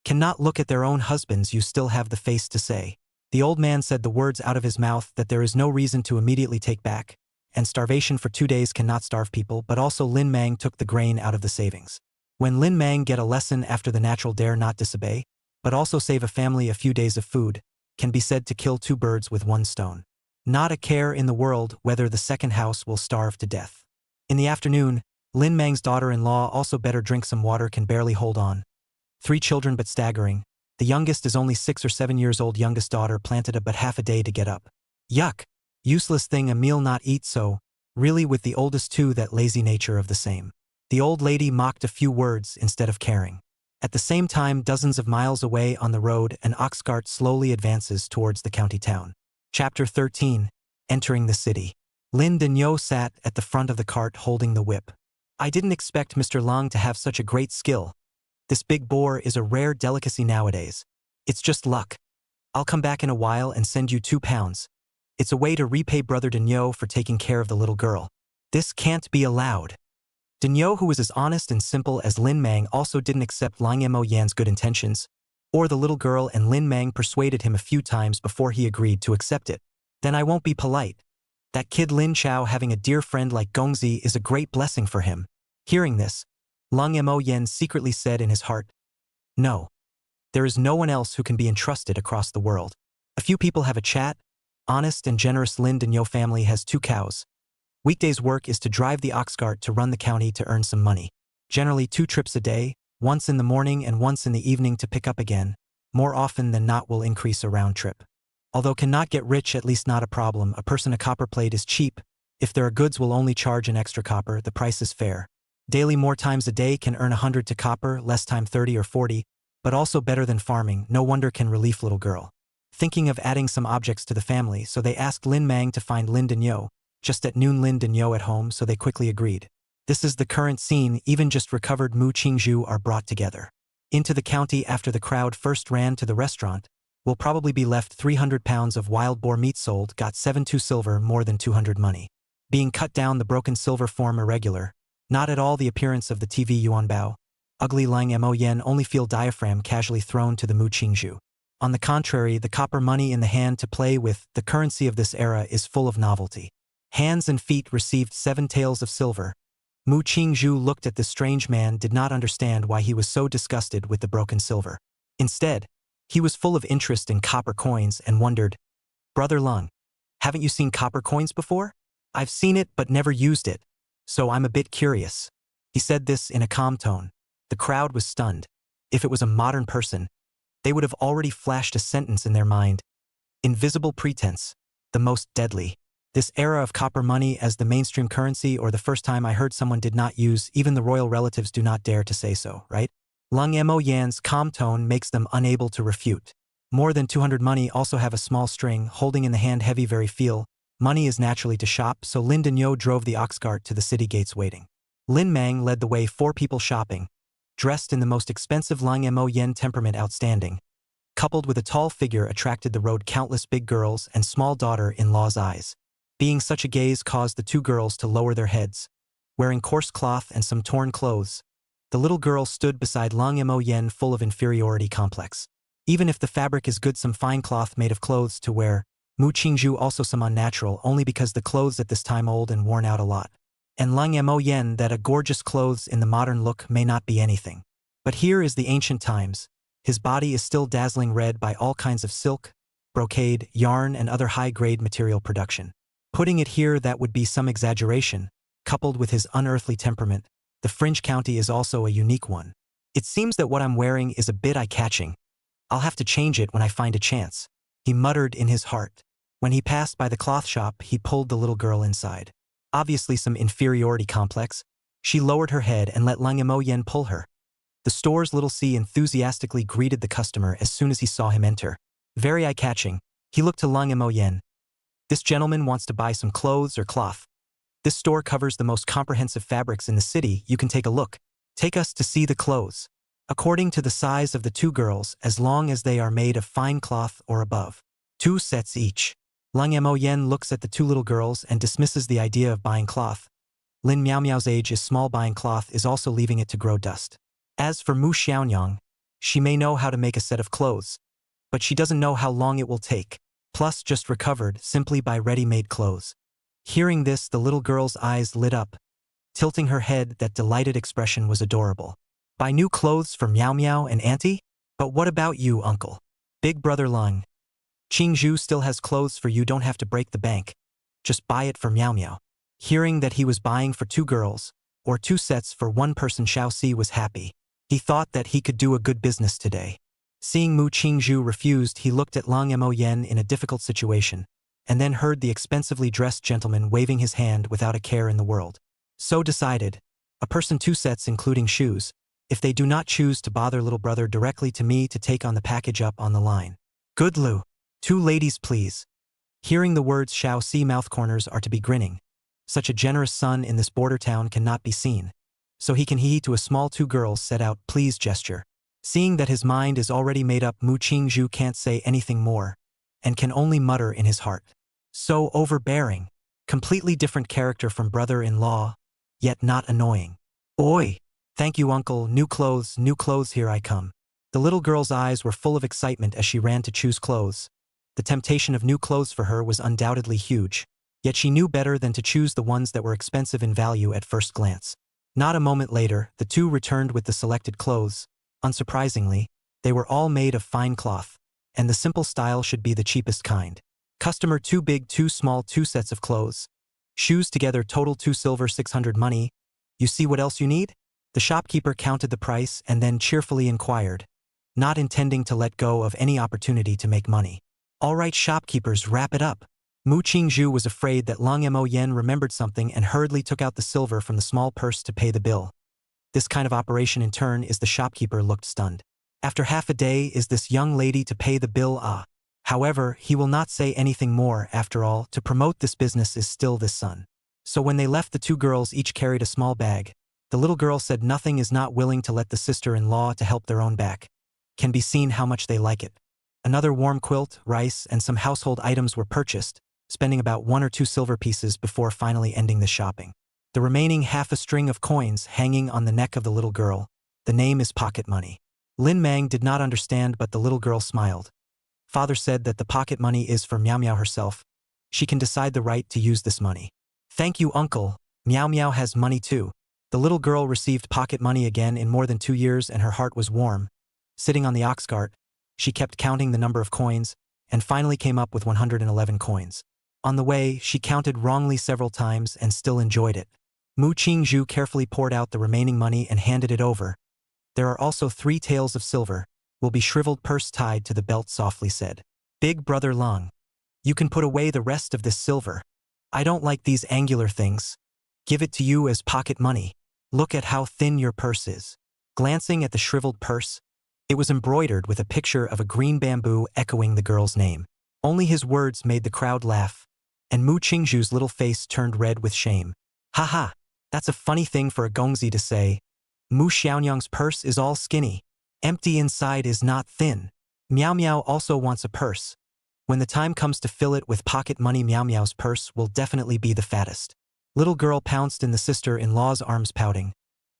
Cannot look at their own husbands. You still have the face to say. The old man said the words out of his mouth that there is no reason to immediately take back, and starvation for 2 days cannot starve people, but also Lin Mang took the grain out of the savings. When Lin Mang get a lesson after the natural dare not disobey, but also save a family a few days of food, can be said to kill 2 birds with 1 stone. Not a care in the world whether the second house will starve to death. In the afternoon, Lin Mang's daughter-in-law also better drink some water, can barely hold on. 3 children but staggering. The youngest is only 6 or 7 years old. Youngest daughter planted but half a day to get up. Yuck. Useless thing, a meal not eat, so really with the oldest 2 that lazy nature of the same. The old lady mocked a few words instead of caring. At the same time, dozens of miles away on the road, an ox cart slowly advances towards the county town. Chapter 13. Entering the city. Lin Denyo sat at the front of the cart holding the whip. I didn't expect Mr. Lang to have such a great skill. This big boar is a rare delicacy nowadays. It's just luck. I'll come back in a while and send you 2 pounds. It's a way to repay Brother Denyo for taking care of the little girl. This can't be allowed. Denyo, who was as honest and simple as Lin Mang, also didn't accept Lang Mo Yan's good intentions, or the little girl, and Lin Mang persuaded him a few times before he agreed to accept it. Then I won't be polite. That kid Lin Chao having a dear friend like Gongzi is a great blessing for him. Hearing this, Lang Mo Yan secretly said in his heart, no. There is no one else who can be entrusted across the world. A few people have a chat. Honest and generous Lin Denyo family has 2 cows. Weekdays work is to drive the ox cart to run the county to earn some money. Generally 2 trips a day, once in the morning and once in the evening to pick up again. More often than not will increase a round trip. Although cannot get rich, at least not a problem. A person, a copper plate is cheap. If there are goods, will only charge an extra copper. The price is fair. Daily more times a day can earn 100 to copper, less time 30 or 40, but also better than farming. No wonder can relief little girl. Thinking of adding some objects to the family, so they asked Lin Mang to find Lin Denyo. Just at noon, Lin Denyo at home, so they quickly agreed. This is the current scene. Even just recovered Mu Qingzhu are brought together into the county after the crowd first ran to the restaurant. Will probably be left 300 pounds of wild boar meat sold, got 72 silver, more than 200 money. Being cut down, the broken silver form irregular. Not at all the appearance of the TV Yuan Bao. Ugly Lang Mo Yen only feel diaphragm casually thrown to the Mu Qingzhu. On the contrary, the copper money in the hand to play with, the currency of this era, is full of novelty. Hands and feet received 7 taels of silver. Mu Qingzhu looked at this strange man, did not understand why he was so disgusted with the broken silver. Instead, he was full of interest in copper coins and wondered, Brother Lung, haven't you seen copper coins before? I've seen it but never used it, so I'm a bit curious. He said this in a calm tone. The crowd was stunned. If it was a modern person, they would have already flashed a sentence in their mind. Invisible pretense, the most deadly. This era of copper money as the mainstream currency, or the first time I heard someone did not use, even the royal relatives do not dare to say so, right? Lang Mo Yan's calm tone makes them unable to refute. More than 200 money, also have a small string, holding in the hand heavy, very feel. Money is naturally to shop, so Lin Denyo drove the ox cart to the city gates waiting. Lin Mang led the way, 4 people shopping. Dressed in the most expensive, Lang Mo Yen temperament outstanding. Coupled with a tall figure attracted the road countless big girls and small daughter-in-law's eyes. Being such a gaze caused the 2 girls to lower their heads. Wearing coarse cloth and some torn clothes, the little girl stood beside Lang Mo Yen full of inferiority complex. Even if the fabric is good, some fine cloth made of clothes to wear. Mu Qingzhu also some unnatural, only because the clothes at this time old and worn out a lot. And Lang Mo Yen that a gorgeous clothes in the modern look may not be anything. But here is the ancient times. His body is still dazzling red by all kinds of silk, brocade, yarn and other high-grade material production. Putting it here, that would be some exaggeration. Coupled with his unearthly temperament, the fringe county is also a unique one. It seems that what I'm wearing is a bit eye-catching. I'll have to change it when I find a chance, he muttered in his heart. When he passed by the cloth shop, he pulled the little girl inside. Obviously some inferiority complex, she lowered her head and let Lang Mo Yen pull her. The store's little C enthusiastically greeted the customer as soon as he saw him enter. Very eye-catching, he looked to Lang Mo Yen. This gentleman wants to buy some clothes or cloth. This store covers the most comprehensive fabrics in the city. You can take a look. Take us to see the clothes. According to the size of the two girls, as long as they are made of fine cloth or above. 2 sets each. Lang Mo Yen looks at the two little girls and dismisses the idea of buying cloth. Lin Miao Miao's age is small. Buying cloth is also leaving it to grow dust. As for Mu Xiaonyang, she may know how to make a set of clothes, but she doesn't know how long it will take. Plus just recovered simply by ready-made clothes. Hearing this, the little girl's eyes lit up. Tilting her head, that delighted expression was adorable. Buy new clothes for Miao Miao and Auntie? But what about you, Uncle? Big brother Lung. Qingzhu still has clothes for you. Don't have to break the bank. Just buy it for Miao Miao. Hearing that he was buying for 2 girls, or 2 sets for 1 person, Xiao Si was happy. He thought that he could do a good business today. Seeing Mu Qingzhu refused, he looked at Lang Mo Yen in a difficult situation, and then heard the expensively dressed gentleman waving his hand without a care in the world. So decided, a person 2 sets including shoes, if they do not choose to bother little brother directly to me to take on the package up on the line. Good Lu. 2 ladies please. Hearing the words, Xiao Si mouth corners are to be grinning. Such a generous son in this border town cannot be seen. So he can hee to a small 2 girls set out please gesture. Seeing that his mind is already made up, Mu Qingzhu can't say anything more, and can only mutter in his heart. So overbearing. Completely different character from brother-in-law, yet not annoying. Oi! Thank you, Uncle. New clothes, here I come. The little girl's eyes were full of excitement as she ran to choose clothes. The temptation of new clothes for her was undoubtedly huge, yet she knew better than to choose the ones that were expensive in value at first glance. Not a moment later, the 2 returned with the selected clothes. Unsurprisingly, they were all made of fine cloth, and the simple style should be the cheapest kind. Customer 2 big 2 small 2 sets of clothes. Shoes together total 2 silver 600 money. You see what else you need? The shopkeeper counted the price and then cheerfully inquired, not intending to let go of any opportunity to make money. All right shopkeepers, wrap it up. Mu Qingzhu was afraid that Lang Mo Yen remembered something and hurriedly took out the silver from the small purse to pay the bill. This kind of operation in turn is the shopkeeper looked stunned. After half a day is this young lady to pay the bill? However, he will not say anything more. After all, to promote this business is still this son. So when they left, the 2 girls each carried a small bag. The little girl said nothing, is not willing to let the sister-in-law to help their own back. Can be seen how much they like it. Another warm quilt, rice, and some household items were purchased, spending about 1 or 2 silver pieces before finally ending the shopping. The remaining half a string of coins hanging on the neck of the little girl. The name is pocket money. Lin Mang did not understand, but the little girl smiled. Father said that the pocket money is for Miao Miao herself. She can decide the right to use this money. Thank you, Uncle. Miao Miao has money too. The little girl received pocket money again in more than 2 years, and her heart was warm. Sitting on the ox cart, she kept counting the number of coins, and finally came up with 111 coins. On the way, she counted wrongly several times and still enjoyed it. Mu Qingzhu carefully poured out the remaining money and handed it over. There are also 3 taels of silver, will be shriveled purse tied to the belt, softly said. Big brother Lung. You can put away the rest of this silver. I don't like these angular things. Give it to you as pocket money. Look at how thin your purse is. Glancing at the shriveled purse, it was embroidered with a picture of a green bamboo echoing the girl's name. Only his words made the crowd laugh, and Mu Qingzhu's little face turned red with shame. Haha, that's a funny thing for a gongzi to say. Mu Xiaonyang's purse is all skinny. Empty inside is not thin. Miao Miao also wants a purse. When the time comes to fill it with pocket money, Miao Miao's purse will definitely be the fattest. Little girl pounced in the sister-in-law's arms, pouting.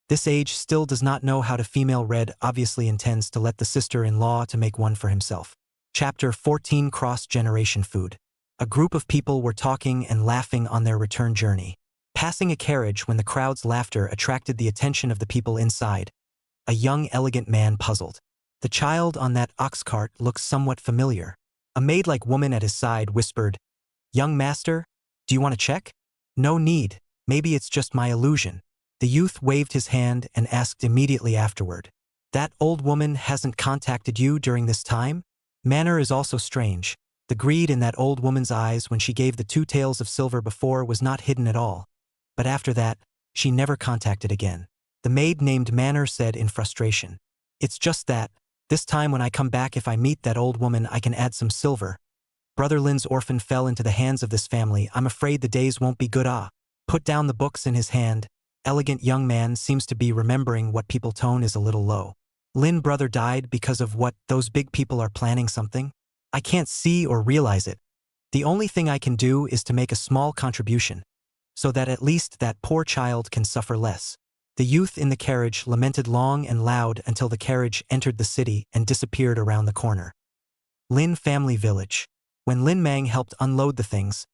This age still does not know how to female. Red obviously intends to let the sister-in-law to make one for himself. Chapter 14, Cross-Generation Food. A group of people were talking and laughing on their return journey. Passing a carriage when the crowd's laughter attracted the attention of the people inside. A young, elegant man puzzled. The child on that ox cart looks somewhat familiar. A maid-like woman at his side whispered, "Young master, Do you want to check? No need. Maybe it's just my illusion. The youth waved his hand and asked immediately afterward. That old woman hasn't contacted you during this time? Manner is also strange. The greed in that old woman's eyes when she gave the 2 taels of silver before was not hidden at all. But after that, she never contacted again. The maid named Manner said in frustration. It's just that, this time when I come back if I meet that old woman I can add some silver. Brother Lin's orphan fell into the hands of this family. I'm afraid the days won't be good. Put down the books in his hand. Elegant young man seems to be remembering what people tone is a little low. Lin brother died because of what those big people are planning something? I can't see or realize it. The only thing I can do is to make a small contribution, so that at least that poor child can suffer less. The youth in the carriage lamented long and loud until the carriage entered the city and disappeared around the corner. Lin family village. When Lin Mang helped unload the things,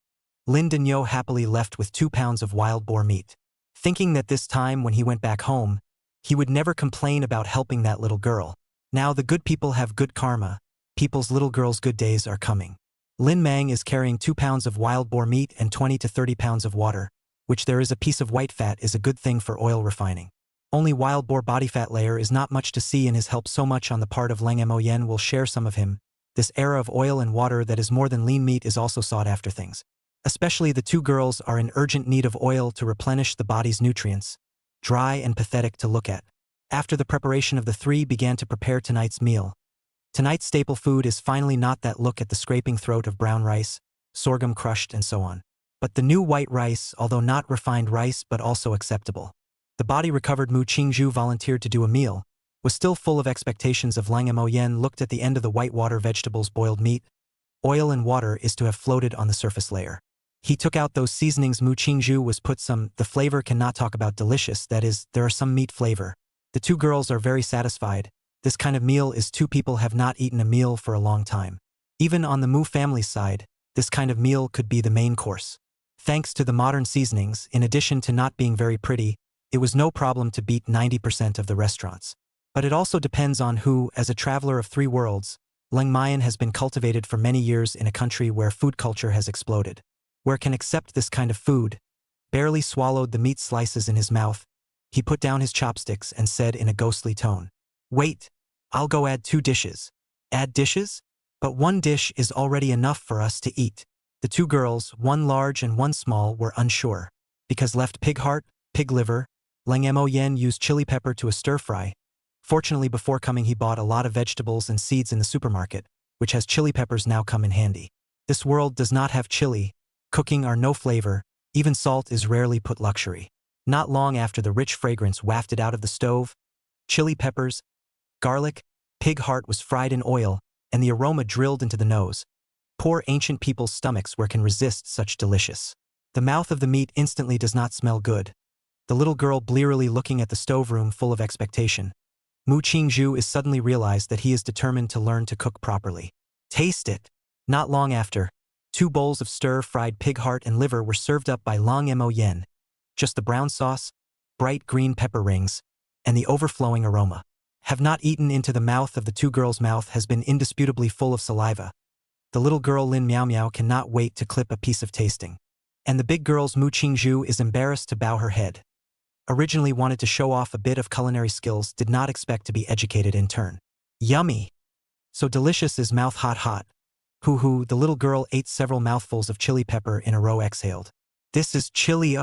Lin Denyo happily left with 2 pounds of wild boar meat, thinking that this time when he went back home, he would never complain about helping that little girl. Now the good people have good karma, people's little girls' good days are coming. Lin Mang is carrying 2 pounds of wild boar meat and 20 to 30 pounds of water, which there is a piece of white fat is a good thing for oil refining. Only wild boar body fat layer is not much to see and his help so much on the part of Leng Mo Yen will share some of him. This era of oil and water that is more than lean meat is also sought after things. Especially the 2 girls are in urgent need of oil to replenish the body's nutrients, dry and pathetic to look at. After the preparation of the 3 began to prepare tonight's meal. Tonight's staple food is finally not that look at the scraping throat of brown rice, sorghum crushed and so on, but the new white rice, although not refined rice but also acceptable. The body recovered Mu Qingzhu volunteered to do a meal, was still full of expectations of Lang Mo Yen looked at the end of the white water vegetables boiled meat. Oil and water is to have floated on the surface layer. He took out those seasonings Mu Qingzhu was put some, the flavor cannot talk about delicious, that is, there are some meat flavor. The 2 girls are very satisfied. This kind of meal is 2 people have not eaten a meal for a long time. Even on the Mu family's side, this kind of meal could be the main course. Thanks to the modern seasonings, in addition to not being very pretty, it was no problem to beat 90% of the restaurants. But it also depends on who, as a traveler of 3 worlds, Leng Mayan has been cultivated for many years in a country where food culture has exploded. Where can accept this kind of food, barely swallowed the meat slices in his mouth, he put down his chopsticks and said in a ghostly tone, "Wait, I'll go add 2 dishes. Add dishes? But 1 dish is already enough for us to eat." The 2 girls, 1 large and 1 small, were unsure. Because left pig heart, pig liver, Leng Mo Yen used chili pepper to a stir-fry. Fortunately before coming he bought a lot of vegetables and seeds in the supermarket, which has chili peppers now come in handy. This world does not have chili, cooking or no flavor, even salt is rarely put luxury. Not long after the rich fragrance wafted out of the stove, chili peppers, garlic, pig heart was fried in oil, and the aroma drilled into the nose. Poor ancient people's stomachs where can resist such delicious. The mouth of the meat instantly does not smell good. The little girl blearily looking at the stove room full of expectation. Mu Qingzhu is suddenly realized that he is determined to learn to cook properly. Taste it. Not long after, 2 bowls of stir-fried pig heart and liver were served up by Lang Mo Yen. Just the brown sauce, bright green pepper rings, and the overflowing aroma. Have not eaten into the mouth of the 2 girls' mouth has been indisputably full of saliva. The little girl Lin Miao Miao cannot wait to clip a piece of tasting. And the big girl's Mu Qingzhu is embarrassed to bow her head. Originally wanted to show off a bit of culinary skills, did not expect to be educated in turn. Yummy! So delicious is mouth hot. Hoo, the little girl ate several mouthfuls of chili pepper in a row exhaled. This is chili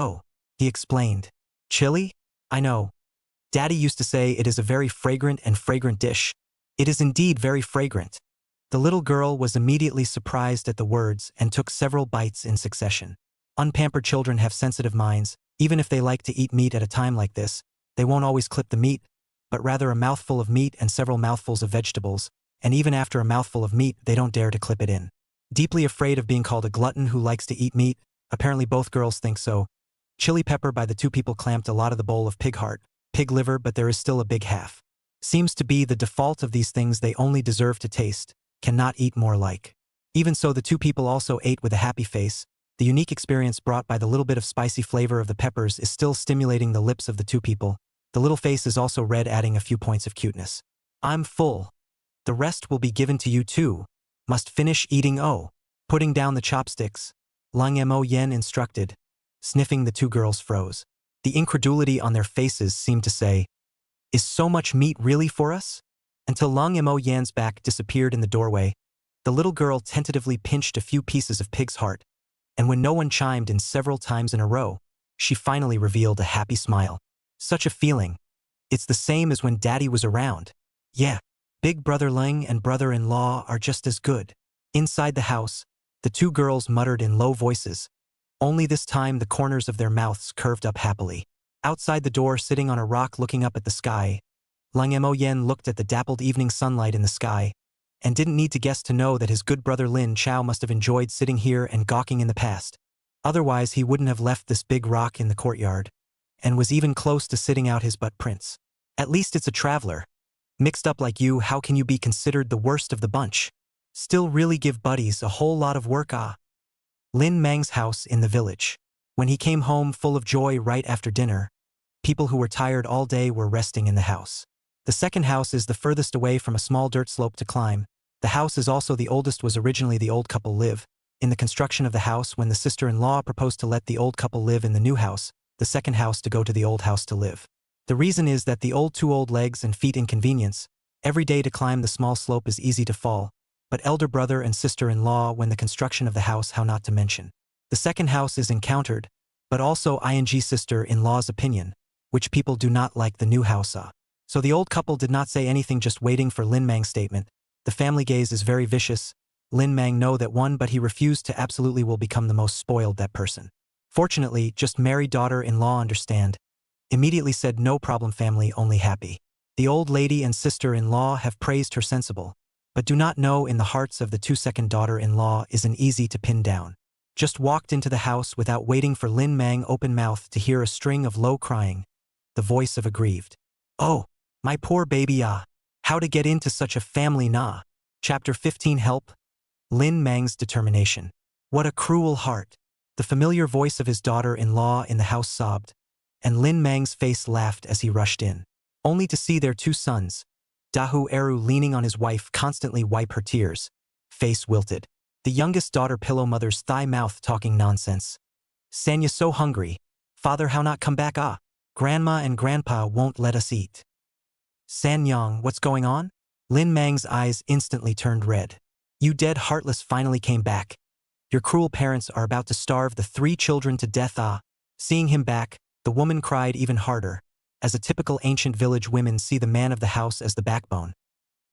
he explained. Chili? I know. Daddy used to say it is a very fragrant dish. It is indeed very fragrant. The little girl was immediately surprised at the words and took several bites in succession. Unpampered children have sensitive minds. Even if they like to eat meat at a time like this, they won't always clip the meat, but rather a mouthful of meat and several mouthfuls of vegetables, and even after a mouthful of meat they don't dare to clip it in. Deeply afraid of being called a glutton who likes to eat meat, apparently both girls think so. Chili pepper by the 2 people clamped a lot of the bowl of pig heart, pig liver, but there is still a big half. Seems to be the default of these things they only deserve to taste, cannot eat more like. Even so the 2 people also ate with a happy face. The unique experience brought by the little bit of spicy flavor of the peppers is still stimulating the lips of the 2 people. The little face is also red, adding a few points of cuteness. I'm full. The rest will be given to you too. Must finish eating. Putting down the chopsticks, Lang Mo Yen instructed. Sniffing, the two girls froze. The incredulity on their faces seemed to say, "Is so much meat really for us?" Until Lang Mo Yan's back disappeared in the doorway, the little girl tentatively pinched a few pieces of pig's heart, and when no one chimed in several times in a row, she finally revealed a happy smile. Such a feeling. It's the same as when Daddy was around. Yeah, Big Brother Lang and brother-in-law are just as good. Inside the house, the two girls muttered in low voices, only this time the corners of their mouths curved up happily. Outside the door, sitting on a rock looking up at the sky, Lang Mo Yen looked at the dappled evening sunlight in the sky, and didn't need to guess to know that his good brother Lin Chao must have enjoyed sitting here and gawking in the past. Otherwise he wouldn't have left this big rock in the courtyard, and was even close to sitting out his butt prints. At least it's a traveler. Mixed up like you, how can you be considered the worst of the bunch? Still really give buddies a whole lot of work. Lin Mang's house in the village. When he came home full of joy right after dinner, people who were tired all day were resting in the house. The second house is the furthest away from a small dirt slope to climb. The house is also the oldest, was originally the old couple live. In the construction of the house, when the sister-in-law proposed to let the old couple live in the new house, the second house to go to the old house to live. The reason is that the too old legs and feet inconvenience. Every day to climb the small slope is easy to fall, but elder brother and sister-in-law when the construction of the house, how not to mention. The second house is encountered, but also ing sister-in-law's opinion, which people do not like the new house. So the old couple did not say anything, just waiting for Lin Mang's statement. The family gaze is very vicious. Lin Mang know that one, but he refused to absolutely will become the most spoiled that person. Fortunately, just married daughter-in-law understand. Immediately said no problem, family only happy. The old lady and sister-in-law have praised her sensible, but do not know in the hearts of the two second daughter-in-law isn't easy to pin down. Just walked into the house without waiting for Lin Mang open mouth to hear a string of low crying. The voice of aggrieved. Oh, my poor baby how to get into such a family Chapter 15 Help. Lin Mang's determination. What a cruel heart. The familiar voice of his daughter-in-law in the house sobbed, and Lin Mang's face laughed as he rushed in, only to see their two sons, Dahu Eru leaning on his wife, constantly wipe her tears, face wilted. The youngest daughter pillow mother's thigh, mouth talking nonsense. Sanya so hungry. Father, how not come back? Grandma and grandpa won't let us eat. Sanyang, what's going on? Lin Mang's eyes instantly turned red. You dead heartless finally came back. Your cruel parents are about to starve the three children to death. Seeing him back, the woman cried even harder. As a typical ancient village women see the man of the house as the backbone.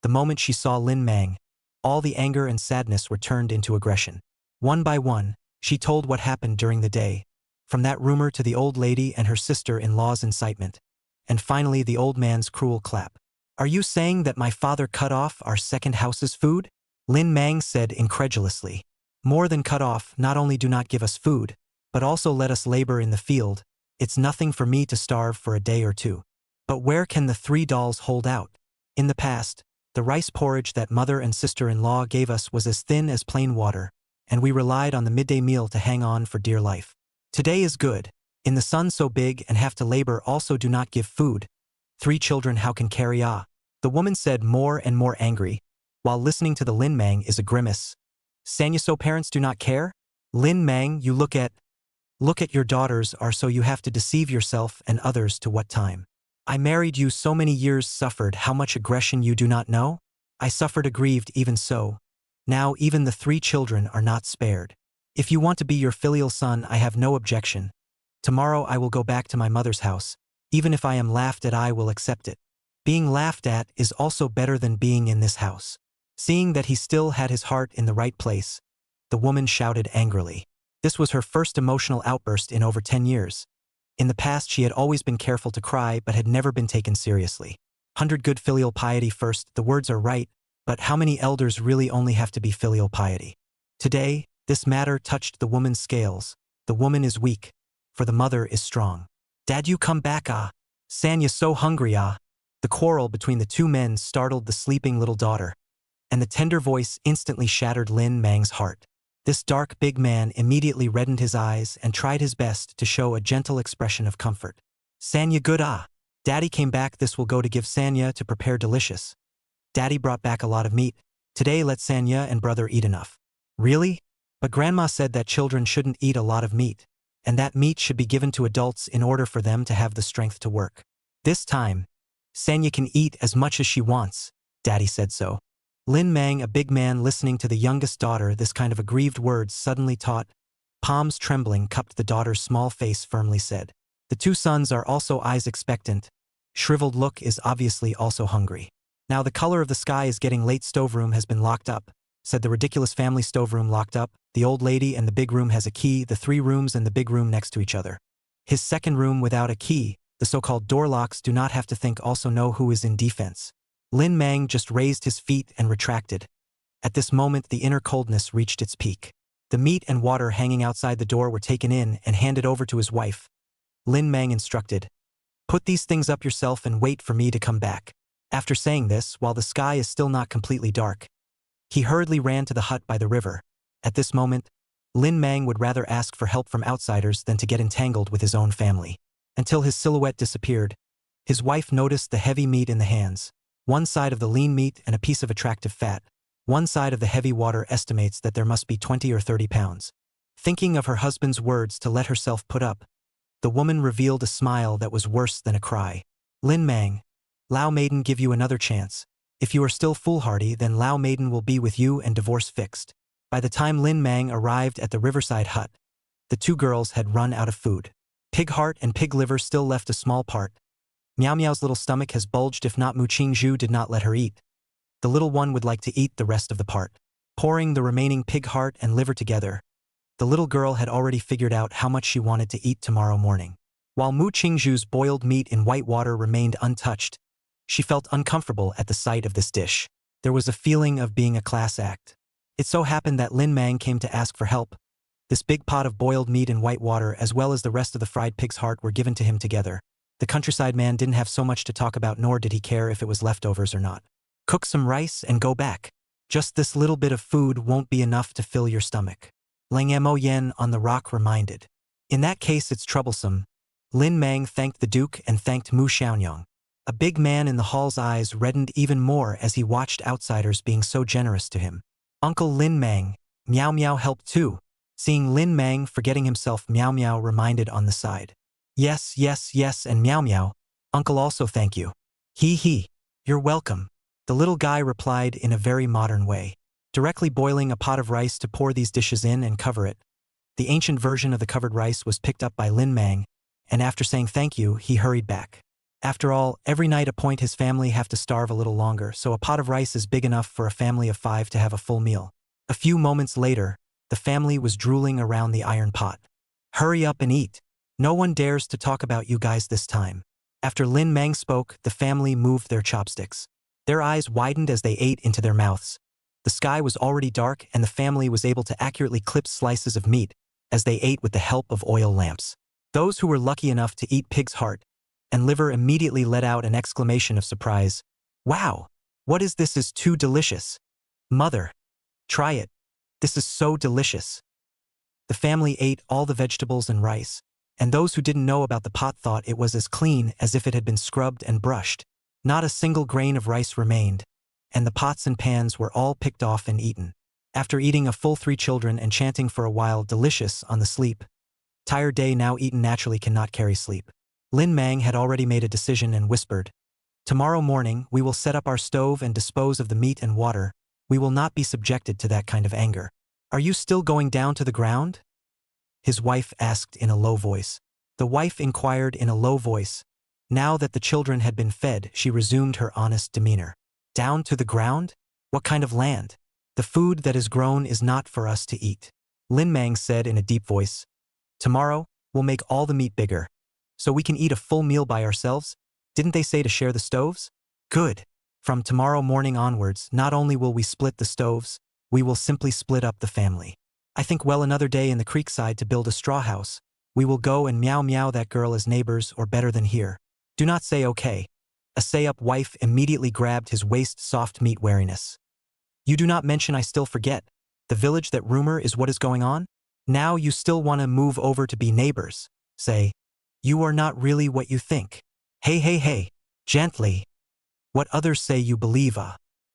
The moment she saw Lin Mang, all the anger and sadness were turned into aggression. One by one, she told what happened during the day, from that rumor to the old lady and her sister-in-law's incitement, and finally the old man's cruel clap. Are you saying that my father cut off our second house's food? Lin Mang said incredulously. More than cut off, not only do not give us food, but also let us labor in the field. It's nothing for me to starve for a day or two. But where can the three dolls hold out? In the past, the rice porridge that mother and sister-in-law gave us was as thin as plain water, and we relied on the midday meal to hang on for dear life. Today is good. In the sun so big and have to labor, also do not give food. Three children how can carry? The woman said, more and more angry, while listening to the Lin Mang is a grimace. Sanya, so parents do not care? Lin Mang, you look at your daughters are so you have to deceive yourself and others to what time? I married you so many years, suffered how much aggression you do not know? I suffered aggrieved even so. Now even the three children are not spared. If you want to be your filial son, I have no objection. Tomorrow I will go back to my mother's house. Even if I am laughed at, I will accept it. Being laughed at is also better than being in this house. Seeing that he still had his heart in the right place, the woman shouted angrily. This was her first emotional outburst in over 10 years. In the past she had always been careful to cry but had never been taken seriously. 100 good filial piety first, the words are right, but how many elders really only have to be filial piety? Today, this matter touched the woman's scales. The woman is weak, for the mother is strong. Dad, you come back? Sanya so hungry. The quarrel between the two men startled the sleeping little daughter, and the tender voice instantly shattered Lin Mang's heart. This dark big man immediately reddened his eyes and tried his best to show a gentle expression of comfort. Sanya good. Daddy came back, this will go to give Sanya to prepare delicious. Daddy brought back a lot of meat. Today let Sanya and brother eat enough. Really? But Grandma said that children shouldn't eat a lot of meat, and that meat should be given to adults in order for them to have the strength to work. This time, Sanya can eat as much as she wants, Daddy said so. Lin Mang, a big man listening to the youngest daughter this kind of aggrieved words suddenly taut, palms trembling cupped the daughter's small face firmly said. The two sons are also eyes expectant. Shriveled look is obviously also hungry. Now the color of the sky is getting late. Stoveroom has been locked up, said the ridiculous family. Stoveroom locked up, the old lady and the big room has a key, the 3 rooms and the big room next to each other. His second room without a key, the so-called door locks do not have to think also know who is in defense. Lin Mang just raised his feet and retracted. At this moment the inner coldness reached its peak. The meat and water hanging outside the door were taken in and handed over to his wife. Lin Mang instructed, "Put these things up yourself and wait for me to come back." After saying this, while the sky is still not completely dark, he hurriedly ran to the hut by the river. At this moment, Lin Mang would rather ask for help from outsiders than to get entangled with his own family. Until his silhouette disappeared, his wife noticed the heavy meat in the hands, one side of the lean meat and a piece of attractive fat. One side of the heavy water estimates that there must be 20 or 30 pounds. Thinking of her husband's words to let herself put up, the woman revealed a smile that was worse than a cry. "Lin Mang, Lao Maiden give you another chance. If you are still foolhardy, then Lao Maiden will be with you and divorce fixed." By the time Lin Mang arrived at the riverside hut, the 2 girls had run out of food. Pig heart and pig liver still left a small part. Miao Miao's little stomach has bulged if not Mu Qingzhu did not let her eat. The little one would like to eat the rest of the part. Pouring the remaining pig heart and liver together, the little girl had already figured out how much she wanted to eat tomorrow morning. While Mu Qingzhu's boiled meat in white water remained untouched, she felt uncomfortable at the sight of this dish. There was a feeling of being a class act. It so happened that Lin Mang came to ask for help. This big pot of boiled meat in white water as well as the rest of the fried pig's heart were given to him together. The countryside man didn't have so much to talk about, nor did he care if it was leftovers or not. Cook some rice and go back. Just this little bit of food won't be enough to fill your stomach. Lang Mo Yen on the rock reminded. In that case it's troublesome. Lin Mang thanked the Duke and thanked Mu Xiaonyang. A big man in the hall's eyes reddened even more as he watched outsiders being so generous to him. Uncle Lin Mang, Miao Miao helped too. Seeing Lin Mang forgetting himself, Miao Miao reminded on the side. Yes, yes, yes, and Miao Miao, Uncle also thank you. He, you're welcome. The little guy replied in a very modern way, directly boiling a pot of rice to pour these dishes in and cover it. The ancient version of the covered rice was picked up by Lin Mang, and after saying thank you, he hurried back. After all, every night his family have to starve a little longer, so a pot of rice is big enough for a family of 5 to have a full meal. A few moments later, the family was drooling around the iron pot. Hurry up and eat. No one dares to talk about you guys this time. After Lin Mang spoke, the family moved their chopsticks. Their eyes widened as they ate into their mouths. The sky was already dark and the family was able to accurately clip slices of meat as they ate with the help of oil lamps. Those who were lucky enough to eat pig's heart and liver immediately let out an exclamation of surprise. Wow! What is this? Is too delicious. Mother, try it. This is so delicious. The family ate all the vegetables and rice, and those who didn't know about the pot thought it was as clean as if it had been scrubbed and brushed. Not a single grain of rice remained, and the pots and pans were all picked off and eaten. After eating a full 3 children and chanting for a while delicious on the sleep, tired day now eaten naturally cannot carry sleep. Lin Mang had already made a decision and whispered, "Tomorrow morning we will set up our stove and dispose of the meat and water. We will not be subjected to that kind of anger." "Are you still going down to the ground?" his wife asked in a low voice. The wife inquired in a low voice. Now that the children had been fed, she resumed her honest demeanor. "Down to the ground? What kind of land? The food that is grown is not for us to eat." Lin Mang said in a deep voice. "Tomorrow, we'll make all the meat bigger, so we can eat a full meal by ourselves. Didn't they say to share the stoves? Good. From tomorrow morning onwards, not only will we split the stoves, we will simply split up the family. I think well another day in the creek side to build a straw house. We will go and meow meow that girl as neighbors or better than here. Do not say okay." A say-up wife immediately grabbed his waist soft meat wariness. "You do not mention, I still forget. The village that rumor is what is going on? Now you still want to move over to be neighbors. Say, you are not really what you think. Hey, gently. What others say you believe.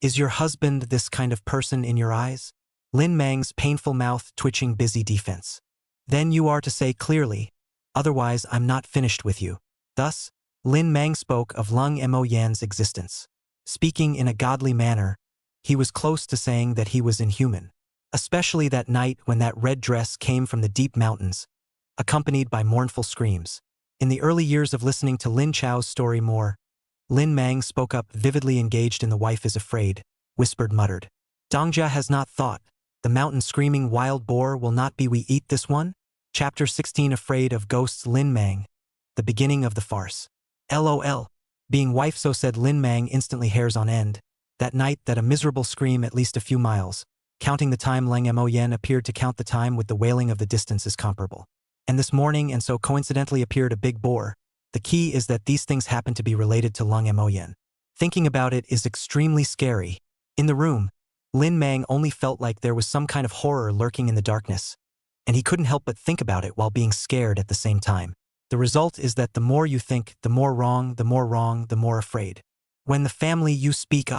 Is your husband this kind of person in your eyes?" Lin Mang's painful mouth twitching busy defense. Then you are to say clearly, otherwise I'm not finished with you. Thus, Lin Mang spoke of Lung Mo Yan's existence. Speaking in a godly manner, he was close to saying that he was inhuman. Especially that night when that red dress came from the deep mountains, accompanied by mournful screams. In the early years of listening to Lin Chao's story more, Lin Mang spoke up vividly engaged in The Wife is Afraid, whispered muttered. Dongjia has not thought, the mountain screaming wild boar will not be we eat this one? Chapter 16 Afraid of Ghosts Lin Mang. The beginning of the farce. LOL. Being wife so said Lin Mang instantly hairs on end. That night that a miserable scream at least a few miles, counting the time Leng Mo Yen appeared to count the time with the wailing of the distance is comparable. And this morning and so coincidentally appeared a big boar. The key is that these things happen to be related to Leng Mo Yen. Thinking about it is extremely scary. In the room, Lin Mang only felt like there was some kind of horror lurking in the darkness, and he couldn't help but think about it while being scared at the same time. The result is that the more you think, the more wrong, the more afraid. When the family you speak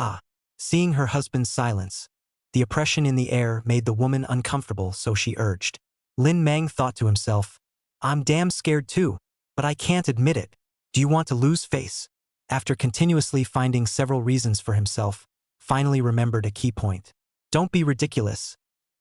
Seeing her husband's silence, the oppression in the air made the woman uncomfortable, so she urged. Lin Mang thought to himself, I'm damn scared too, but I can't admit it. Do you want to lose face? After continuously finding several reasons for himself, finally remembered a key point. Don't be ridiculous.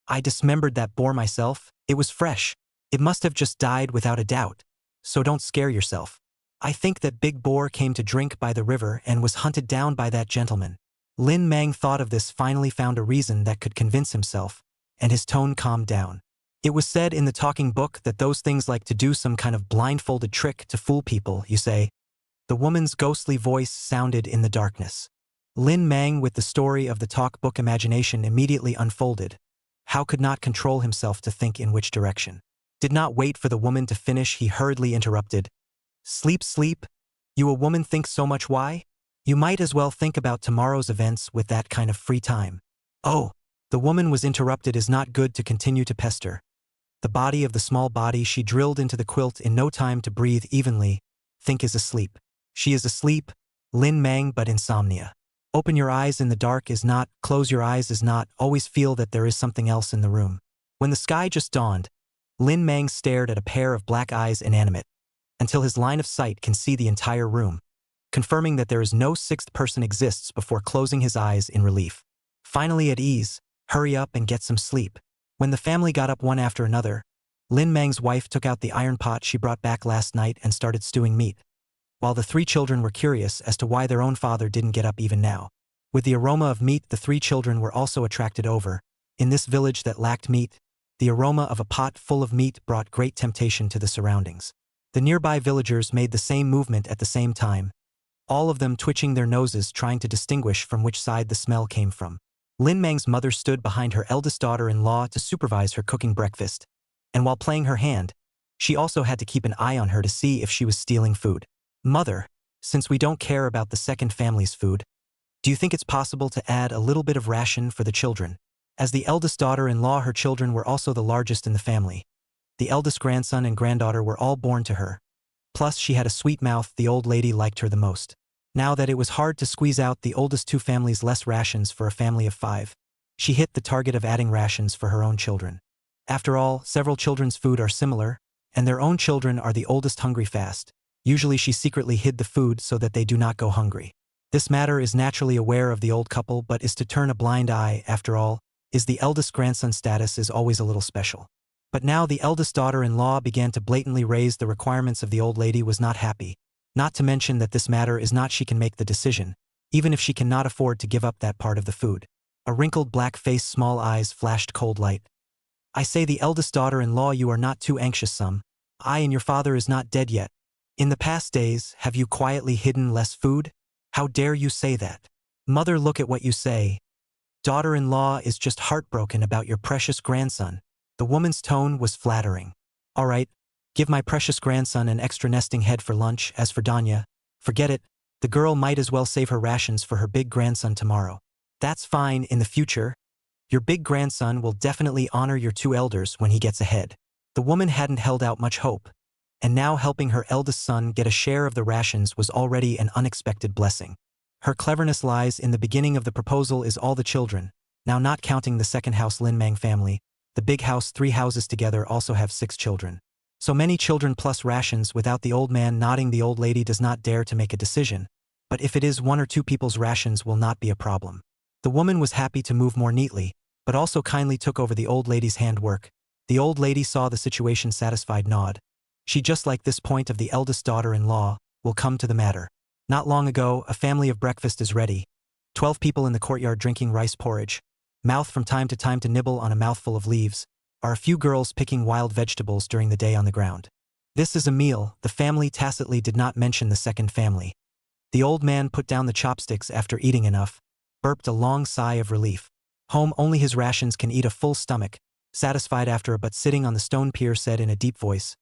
I dismembered that boar myself. It was fresh. It must have just died without a doubt. So don't scare yourself. I think that big boar came to drink by the river and was hunted down by that gentleman. Lin Mang thought of this, finally found a reason that could convince himself, and his tone calmed down. It was said in the talking book that those things like to do some kind of blindfolded trick to fool people, you say. The woman's ghostly voice sounded in the darkness. Lin Mang, with the story of the talk book imagination immediately unfolded, how could not control himself to think in which direction. Did not wait for the woman to finish, he hurriedly interrupted. Sleep, sleep? You a woman think so much why? You might as well think about tomorrow's events with that kind of free time. Oh, the woman was interrupted. Is not good to continue to pester. The body of the small body she drilled into the quilt in no time to breathe evenly, think is asleep. She is asleep, Lin Mang, but insomnia. Open your eyes in the dark is not, close your eyes is not, always feel that there is something else in the room. When the sky just dawned, Lin Mang stared at a pair of black eyes inanimate, until his line of sight can see the entire room, confirming that there is no sixth person exists before closing his eyes in relief. Finally at ease, hurry up and get some sleep. When the family got up one after another, Lin Mang's wife took out the iron pot she brought back last night and started stewing meat, while the three children were curious as to why their own father didn't get up even now. With the aroma of meat, the three children were also attracted over. In this village that lacked meat, the aroma of a pot full of meat brought great temptation to the surroundings. The nearby villagers made the same movement at the same time, all of them twitching their noses trying to distinguish from which side the smell came from. Lin Mang's mother stood behind her eldest daughter-in-law to supervise her cooking breakfast, and while playing her hand, she also had to keep an eye on her to see if she was stealing food. Mother, since we don't care about the second family's food, do you think it's possible to add a little bit of ration for the children? As the eldest daughter-in-law, her children were also the largest in the family. The eldest grandson and granddaughter were all born to her. Plus, she had a sweet mouth. The old lady liked her the most. Now that it was hard to squeeze out the oldest two families less rations for a family of 5, she hit the target of adding rations for her own children. After all, several children's food are similar, and their own children are the oldest hungry fast. Usually she secretly hid the food so that they do not go hungry. This matter is naturally aware of the old couple, but is to turn a blind eye. After all, is the eldest grandson status is always a little special. But now the eldest daughter-in-law began to blatantly raise the requirements of the old lady was not happy. Not to mention that this matter is not she can make the decision, even if she cannot afford to give up that part of the food. A wrinkled black face, small eyes flashed cold light. I say the eldest daughter-in-law, you are not too anxious some. I and your father is not dead yet. In the past days, have you quietly hidden less food? How dare you say that? Mother, look at what you say. Daughter-in-law is just heartbroken about your precious grandson. The woman's tone was flattering. All right, give my precious grandson an extra nesting head for lunch. As for Danya, forget it. The girl might as well save her rations for her big grandson tomorrow. That's fine. In the future, your big grandson will definitely honor your two elders when he gets ahead. The woman hadn't held out much hope, and now helping her eldest son get a share of the rations was already an unexpected blessing. Her cleverness lies in the beginning of the proposal is all the children, Now not counting the second house Lin Mang family, the big house 3 houses together also have 6 children. So many children plus rations without the old man nodding. The old lady does not dare to make a decision, but if it is 1 or 2 people's rations will not be a problem. The woman was happy to move more neatly, but also kindly took over the old lady's handwork. The old lady saw the situation, satisfied nod. She, just like this point of the eldest daughter-in-law, will come to the matter. Not long ago, a family of breakfast is ready. 12 people in the courtyard drinking rice porridge. Mouth from time to nibble on a mouthful of leaves. Are a few girls picking wild vegetables during the day on the ground. This is a meal. The family tacitly did not mention the second family. The old man put down the chopsticks after eating enough, burped a long sigh of relief. Home only his rations can eat a full stomach. Satisfied after a but sitting on the stone pier said in a deep voice.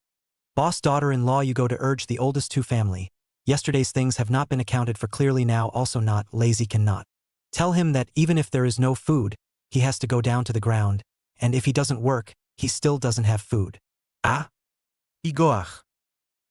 Boss daughter-in-law, you go to urge the oldest 2 family. Yesterday's things have not been accounted for clearly, now also not lazy cannot. Tell him that even if there is no food, he has to go down to the ground, and if he doesn't work, he still doesn't have food. Ah? Igoach.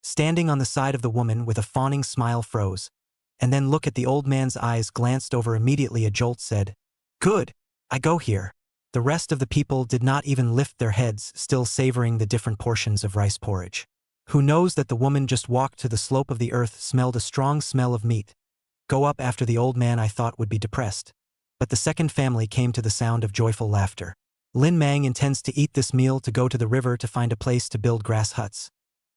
Standing on the side of the woman with a fawning smile froze, and then look at the old man's eyes glanced over immediately. A jolt said, "Good, I go here." The rest of the people did not even lift their heads, still savoring the different portions of rice porridge. Who knows that the woman just walked to the slope of the earth, smelled a strong smell of meat. Go up after the old man I thought would be depressed. But the second family came to the sound of joyful laughter. Lin Mang intends to eat this meal to go to the river to find a place to build grass huts.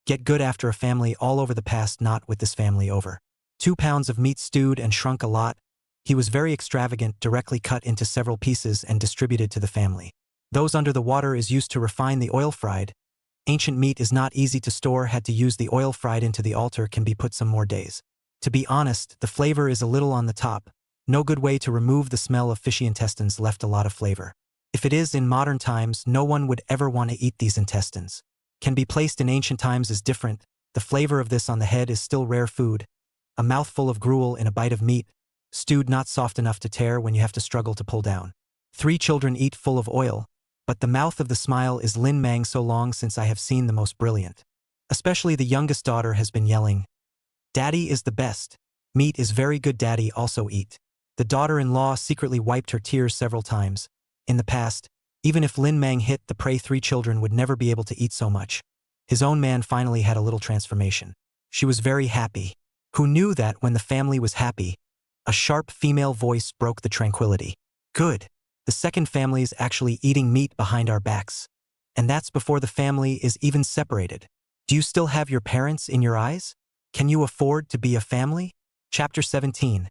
Get good after a family all over the past, not with this family over. 2 pounds of meat stewed and shrunk a lot. He was very extravagant, directly cut into several pieces and distributed to the family. Those under the water is used to refine the oil fried. Ancient meat is not easy to store, had to use the oil fried into the altar, can be put some more days. To be honest, the flavor is a little on the top. No good way to remove the smell of fishy intestines, left a lot of flavor. If it is in modern times, no one would ever want to eat these intestines. Can be placed in ancient times is different. The flavor of this on the head is still rare food. A mouthful of gruel in a bite of meat, stewed, not soft enough to tear when you have to struggle to pull down. 3 children eat full of oil, but the mouth of the smile is Lin Mang. So long since I have seen the most brilliant. Especially the youngest daughter has been yelling, "Daddy is the best. Meat is very good, Daddy also eat." The daughter-in-law secretly wiped her tears several times. In the past, even if Lin Mang hit the prey, 3 children would never be able to eat so much. His own man finally had a little transformation. She was very happy. Who knew that when the family was happy? A sharp female voice broke the tranquility. "Good. The second family is actually eating meat behind our backs. And that's before the family is even separated. Do you still have your parents in your eyes? Can you afford to be a family?" Chapter 17.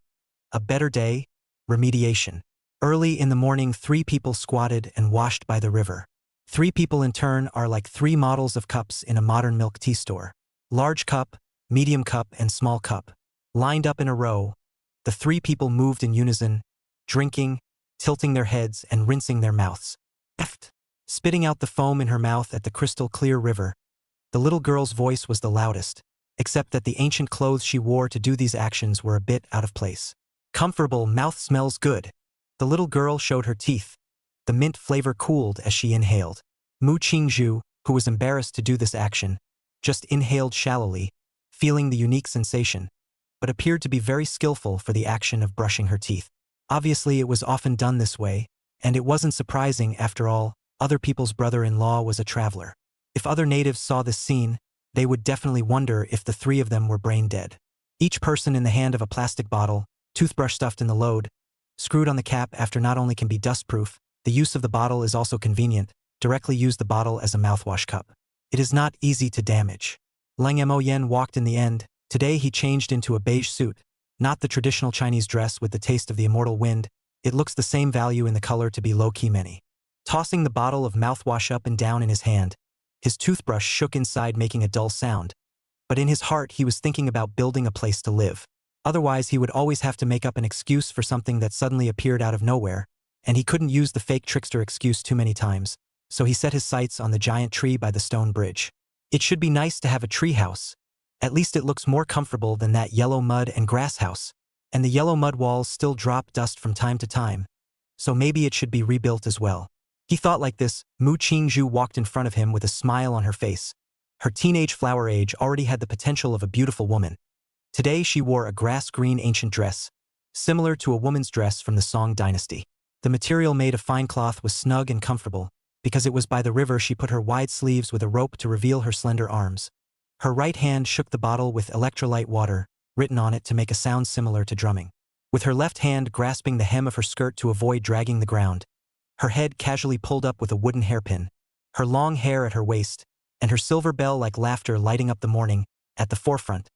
A better day. Remediation. Early in the morning, 3 people squatted and washed by the river. 3 people in turn are like 3 models of cups in a modern milk tea store. Large cup, medium cup, and small cup. Lined up in a row, the 3 people moved in unison, drinking, tilting their heads and rinsing their mouths. Spitting out the foam in her mouth at the crystal-clear river. The little girl's voice was the loudest, except that the ancient clothes she wore to do these actions were a bit out of place. "Comfortable mouth, smells good." The little girl showed her teeth. The mint flavor cooled as she inhaled. Mu Qingzhu, who was embarrassed to do this action, just inhaled shallowly, feeling the unique sensation, but appeared to be very skillful for the action of brushing her teeth. Obviously it was often done this way, and it wasn't surprising. After all, other people's brother-in-law was a traveler. If other natives saw this scene, they would definitely wonder if the 3 of them were brain dead. Each person in the hand of a plastic bottle, toothbrush stuffed in the load, screwed on the cap after. Not only can be dustproof, the use of the bottle is also convenient. Directly use the bottle as a mouthwash cup. It is not easy to damage. Lang Mo Yen walked in the end. Today he changed into a beige suit, not the traditional Chinese dress with the taste of the immortal wind. It looks the same value in the color to be low-key many. Tossing the bottle of mouthwash up and down in his hand, his toothbrush shook inside, making a dull sound. But in his heart he was thinking about building a place to live. Otherwise he would always have to make up an excuse for something that suddenly appeared out of nowhere, and he couldn't use the fake trickster excuse too many times, so he set his sights on the giant tree by the stone bridge. It should be nice to have a tree house. At least it looks more comfortable than that yellow mud and grass house, and the yellow mud walls still drop dust from time to time, so maybe it should be rebuilt as well. He thought like this. Mu Qingzhu walked in front of him with a smile on her face. Her teenage flower age already had the potential of a beautiful woman. Today she wore a grass-green ancient dress, similar to a woman's dress from the Song dynasty. The material made of fine cloth was snug and comfortable. Because it was by the river, she put her wide sleeves with a rope to reveal her slender arms. Her right hand shook the bottle with electrolyte water, written on it to make a sound similar to drumming. With her left hand grasping the hem of her skirt to avoid dragging the ground, her head casually pulled up with a wooden hairpin, her long hair at her waist, and her silver bell-like laughter lighting up the morning, at the forefront.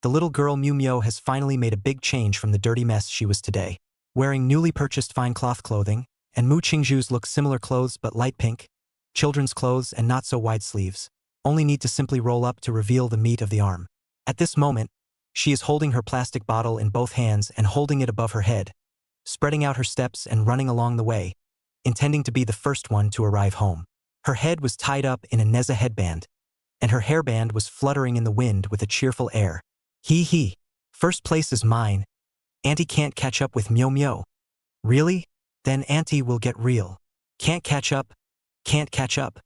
The little girl Mew Mew has finally made a big change from the dirty mess she was today. Wearing newly purchased fine cloth clothing, and Mu Qingzhu's look similar clothes but light pink, children's clothes and not so wide sleeves, only need to simply roll up to reveal the meat of the arm. At this moment, she is holding her plastic bottle in both hands and holding it above her head, spreading out her steps and running along the way, intending to be the first one to arrive home. Her head was tied up in a Neza headband, and her hairband was fluttering in the wind with a cheerful air. Hee hee. First place is mine. Auntie can't catch up with Mew Mew. Really? Then Auntie will get real. Can't catch up. Can't catch up.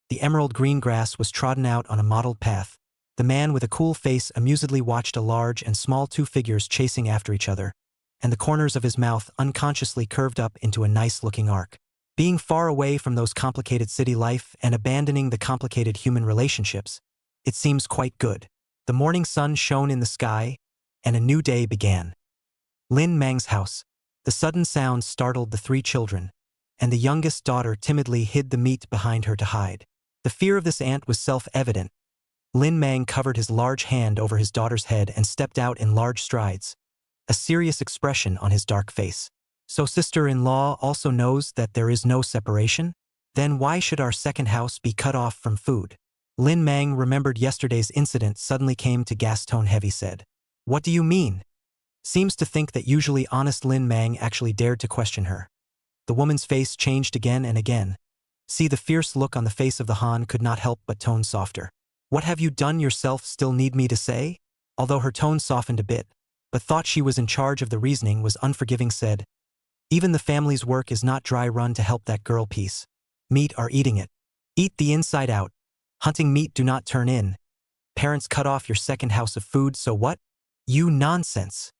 The emerald green grass was trodden out on a mottled path. The man with a cool face amusedly watched a large and small two figures chasing after each other, and the corners of his mouth unconsciously curved up into a nice-looking arc. Being far away from those complicated city life and abandoning the complicated human relationships, it seems quite good. The morning sun shone in the sky, and a new day began. Lin Mang's house. The sudden sound startled the three children, and the youngest daughter timidly hid the meat behind her to hide. The fear of this aunt was self-evident. Lin Mang covered his large hand over his daughter's head and stepped out in large strides, a serious expression on his dark face. So sister-in-law also knows that there is no separation? Then why should our second house be cut off from food? Lin Mang remembered yesterday's incident suddenly came to Gaston heavy said. What do you mean? Seems to think that usually honest Lin Mang actually dared to question her. The woman's face changed again and again. See, the fierce look on the face of the Han could not help but tone softer. What have you done yourself still need me to say? Although her tone softened a bit, but thought she was in charge of the reasoning was unforgiving said. Even the family's work is not dry run to help that girl piece. Meat are eating it. Eat the inside out. Hunting meat do not turn in. Parents cut off your second house of food, so what? You nonsense.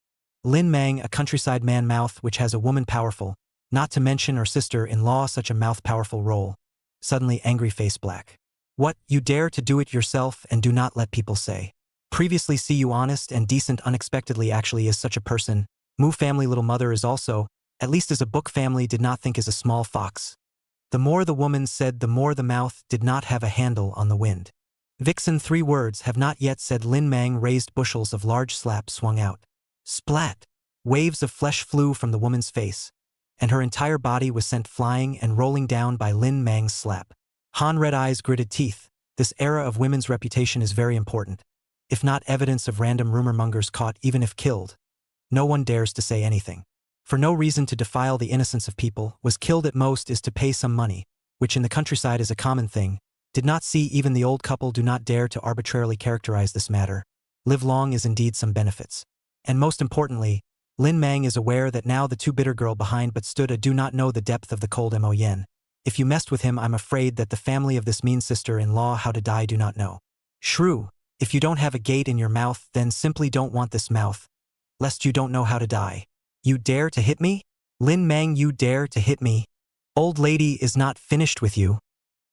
Lin Mang, a countryside man mouth which has a woman powerful, not to mention her sister-in-law such a mouth powerful role. Suddenly angry face black. What, you dare to do it yourself and do not let people say. Previously see you honest and decent unexpectedly actually is such a person. Mu family little mother is also, at least as a book family did not think is a small fox. The more the woman said the more the mouth did not have a handle on the wind. Vixen 3 words have not yet said Lin Mang raised bushels of large slap swung out. Splat! Waves of flesh flew from the woman's face, and her entire body was sent flying and rolling down by Lin Mang's slap. Han red eyes gritted teeth. This era of women's reputation is very important. If not evidence of random rumor mongers caught even if killed, no one dares to say anything. For no reason to defile the innocence of people, was killed at most is to pay some money, which in the countryside is a common thing. Did not see even the old couple do not dare to arbitrarily characterize this matter. Live long is indeed some benefits. And most importantly, Lin Mang is aware that now the too bitter girl behind but stood a do not know the depth of the cold Mo Yen. If you messed with him I'm afraid that the family of this mean sister-in-law how to die do not know. Shrew, if you don't have a gate in your mouth then simply don't want this mouth, lest you don't know how to die. You dare to hit me? Lin Mang, you dare to hit me? Old lady is not finished with you.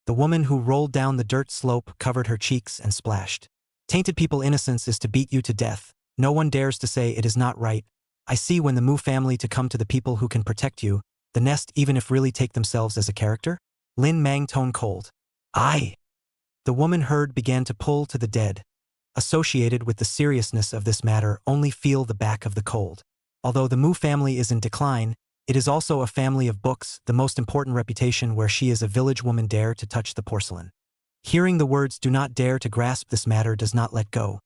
The woman who rolled down the dirt slope covered her cheeks and splashed. Tainted people innocence is to beat you to death. No one dares to say it is not right. I see when the Mu family to come to the people who can protect you, the nest even if really take themselves as a character? Lin Mang tone cold. Aye. The woman heard began to pull to the dead. Associated with the seriousness of this matter only feel the back of the cold. Although the Mu family is in decline, it is also a family of books, the most important reputation where she is a village woman dare to touch the porcelain. Hearing the words do not dare to grasp this matter does not let go.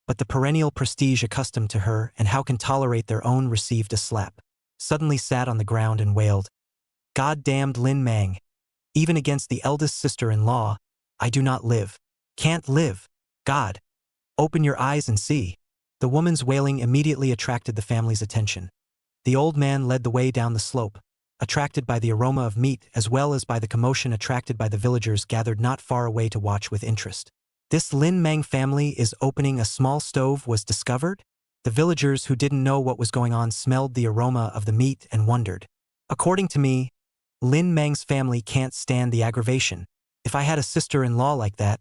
But the perennial prestige accustomed to her and how can tolerate their own received a slap. Suddenly sat on the ground and wailed. God-damned Lin Mang. Even against the eldest sister-in-law, I do not live. Can't live. God. Open your eyes and see. The woman's wailing immediately attracted the family's attention. The old man led the way down the slope, attracted by the aroma of meat as well as by the commotion attracted by the villagers gathered not far away to watch with interest. This Lin Mang family is opening a small stove was discovered? The villagers who didn't know what was going on smelled the aroma of the meat and wondered. According to me, Lin Mang's family can't stand the aggravation. If I had a sister-in-law like that,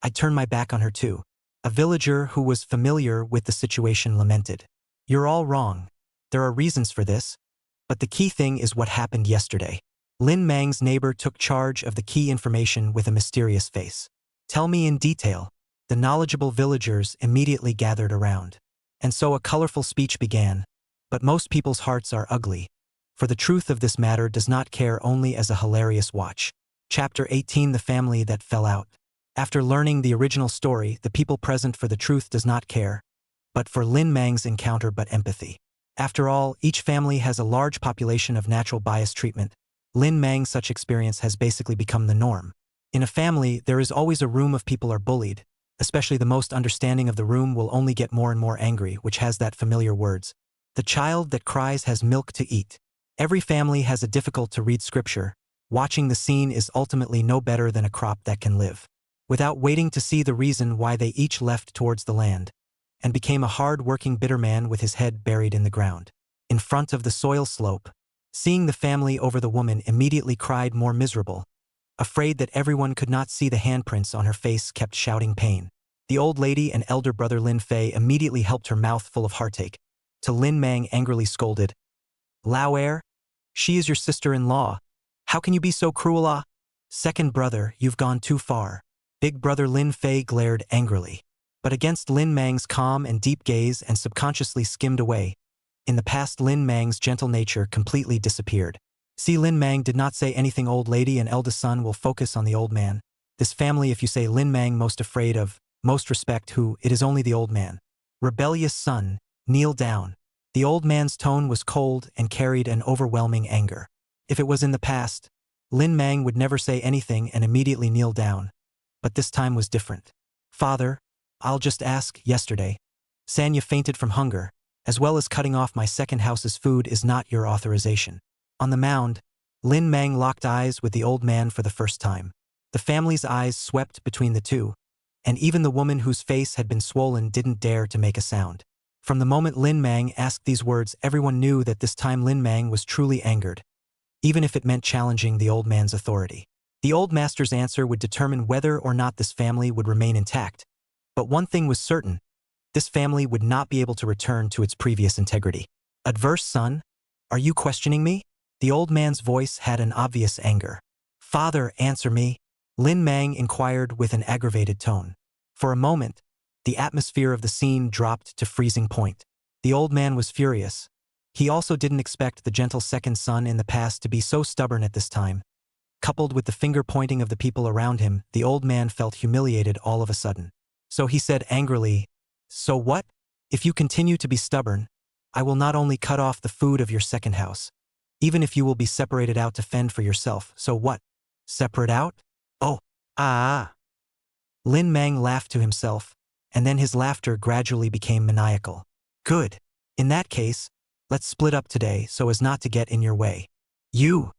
I'd turn my back on her too. A villager who was familiar with the situation lamented. You're all wrong. There are reasons for this, but the key thing is what happened yesterday. Lin Mang's neighbor took charge of the key information with a mysterious face. Tell me in detail. The knowledgeable villagers immediately gathered around. And so a colorful speech began, but most people's hearts are ugly. For the truth of this matter does not care only as a hilarious watch. Chapter 18: The Family That Fell Out. After learning the original story, the people present for the truth does not care, but for Lin Mang's encounter but empathy. After all, each family has a large population of natural bias treatment. Lin Mang's such experience has basically become the norm. In a family, there is always a room of people are bullied, especially the most understanding of the room will only get more and more angry, which has that familiar words. The child that cries has milk to eat. Every family has a difficult to read scripture. Watching the scene is ultimately no better than a crop that can live. Without waiting to see the reason why they each left towards the land, and became a hard-working bitter man with his head buried in the ground. In front of the soil slope, seeing the family over the woman immediately cried more miserable. Afraid that everyone could not see the handprints on her face kept shouting pain. The old lady and elder brother Lin Fei immediately helped her mouth full of heartache. To Lin Mang angrily scolded, Lao Air? She is your sister-in-law. How can you be so cruel? Ah? Second brother, you've gone too far. Big brother Lin Fei glared angrily. But against Lin Mang's calm and deep gaze and subconsciously skimmed away. In the past, Lin Mang's gentle nature completely disappeared. See, Lin Mang did not say anything. Old lady and eldest son will focus on the old man. This family, if you say Lin Mang most afraid of, most respect who, it is only the old man. Rebellious son, kneel down. The old man's tone was cold and carried an overwhelming anger. If it was in the past, Lin Mang would never say anything and immediately kneel down. But this time was different. Father, I'll just ask, yesterday, Sanya fainted from hunger, as well as cutting off my second house's food is not your authorization. On the mound, Lin Mang locked eyes with the old man for the first time. The family's eyes swept between the two, and even the woman whose face had been swollen didn't dare to make a sound. From the moment Lin Mang asked these words, everyone knew that this time Lin Mang was truly angered, even if it meant challenging the old man's authority. The old master's answer would determine whether or not this family would remain intact. But one thing was certain, this family would not be able to return to its previous integrity. Adverse son? Are you questioning me? The old man's voice had an obvious anger. Father, answer me. Lin Mang inquired with an aggravated tone. For a moment, the atmosphere of the scene dropped to freezing point. The old man was furious. He also didn't expect the gentle second son in the past to be so stubborn at this time. Coupled with the finger-pointing of the people around him, the old man felt humiliated all of a sudden. So he said angrily, So what? If you continue to be stubborn, I will not only cut off the food of your second house, even if you will be separated out to fend for yourself. So what? Separate out? Oh, ah. Lin Mang laughed to himself, and then his laughter gradually became maniacal. Good. In that case, let's split up today so as not to get in your way. You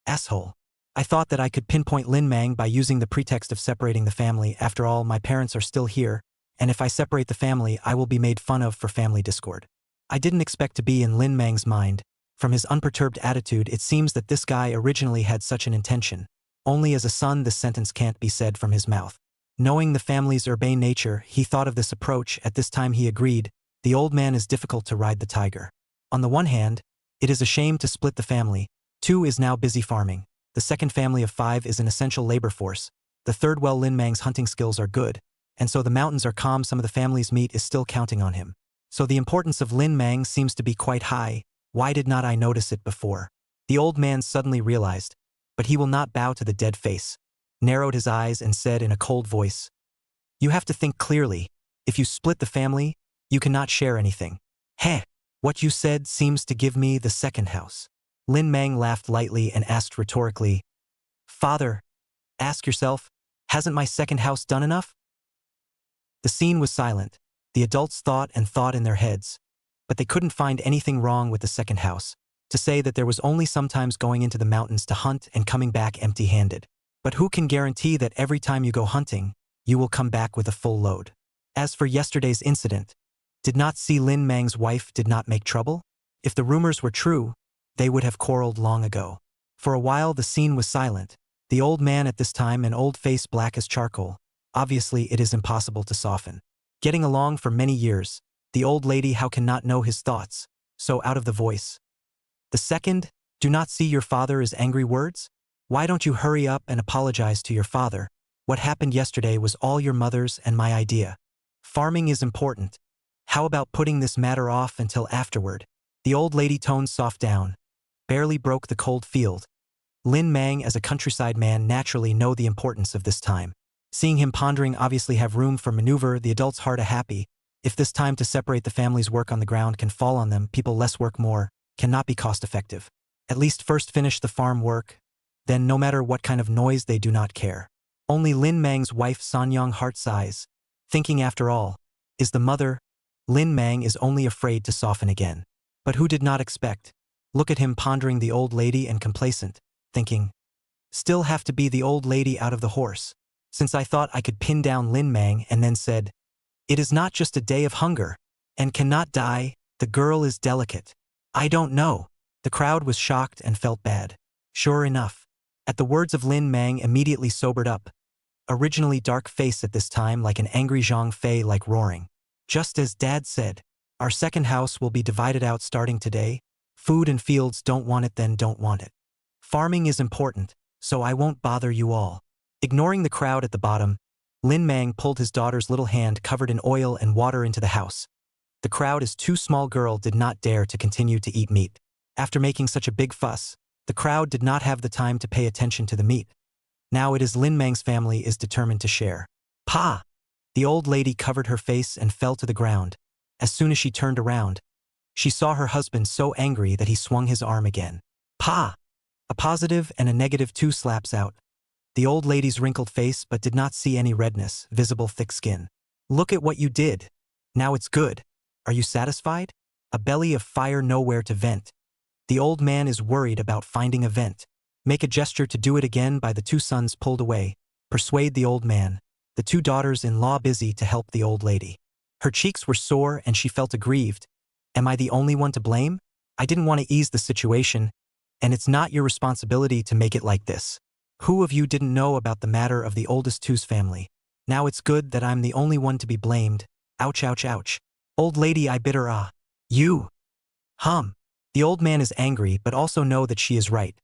asshole. I thought that I could pinpoint Lin Mang by using the pretext of separating the family. After all, my parents are still here, and if I separate the family, I will be made fun of for family discord. I didn't expect to be in Lin Mang's mind. From his unperturbed attitude, it seems that this guy originally had such an intention. Only as a son this sentence can't be said from his mouth. Knowing the family's urbane nature, he thought of this approach. At this time he agreed, the old man is difficult to ride the tiger. On the one hand, it is a shame to split the family. 2 is now busy farming. The second family of 5 is an essential labor force. The third, well, Lin Mang's hunting skills are good, and so the mountains are calm. Some of the family's meat is still counting on him. So the importance of Lin Mang seems to be quite high. Why did not I notice it before? The old man suddenly realized, but he will not bow to the dead face. Narrowed his eyes and said in a cold voice, You have to think clearly. If you split the family, you cannot share anything. Heh, what you said seems to give me the second house. Lin Mang laughed lightly and asked rhetorically, Father, ask yourself, hasn't my second house done enough? The scene was silent. The adults thought and thought in their heads, but they couldn't find anything wrong with the second house. To say that there was only sometimes going into the mountains to hunt and coming back empty-handed. But who can guarantee that every time you go hunting, you will come back with a full load? As for yesterday's incident, did not see Lin Mang's wife did not make trouble? If the rumors were true, they would have quarreled long ago. For a while the scene was silent. The old man at this time, an old face black as charcoal. Obviously it is impossible to soften. Getting along for many years. The old lady how can not know his thoughts, so out of the voice. The second, do not see your father as angry words? Why don't you hurry up and apologize to your father? What happened yesterday was all your mother's and my idea. Farming is important. How about putting this matter off until afterward? The old lady toned soft down. Barely broke the cold field. Lin Mang as a countryside man naturally know the importance of this time. Seeing him pondering obviously have room for maneuver, the adult's heart a happy. If this time to separate the family's work on the ground can fall on them, people less work more, cannot be cost effective. At least first finish the farm work, then no matter what kind of noise they do not care. Only Lin Mang's wife Sanyang heart sighs, thinking after all, is the mother. Lin Mang is only afraid to soften again. But who did not expect? Look at him pondering the old lady and complacent, thinking, still have to be the old lady out of the horse. Since I thought I could pin down Lin Mang and then said, it is not just a day of hunger, and cannot die, the girl is delicate. I don't know. The crowd was shocked and felt bad. Sure enough. At the words of Lin Mang immediately sobered up. Originally dark face at this time like an angry Zhang Fei like roaring. Just as Dad said, our second house will be divided out starting today. Food and fields don't want it then don't want it. Farming is important, so I won't bother you all. Ignoring the crowd at the bottom, Lin Mang pulled his daughter's little hand covered in oil and water into the house. The crowd as too small girl did not dare to continue to eat meat. After making such a big fuss, the crowd did not have the time to pay attention to the meat. Now it is Lin Mang's family is determined to share. Pa! The old lady covered her face and fell to the ground. As soon as she turned around, she saw her husband so angry that he swung his arm again. Pa! A positive and a negative two slaps out. The old lady's wrinkled face but did not see any redness, visible thick skin. Look at what you did. Now it's good. Are you satisfied? A belly of fire nowhere to vent. The old man is worried about finding a vent. Make a gesture to do it again by the two sons pulled away. Persuade the old man. The two daughters-in-law busy to help the old lady. Her cheeks were sore and she felt aggrieved. Am I the only one to blame? I didn't want to ease the situation, and it's not your responsibility to make it like this. Who of you didn't know about the matter of the oldest two's family? Now it's good that I'm the only one to be blamed. Ouch, ouch, ouch. Old lady, I bid her ah. You. The old man is angry but also know that she is right.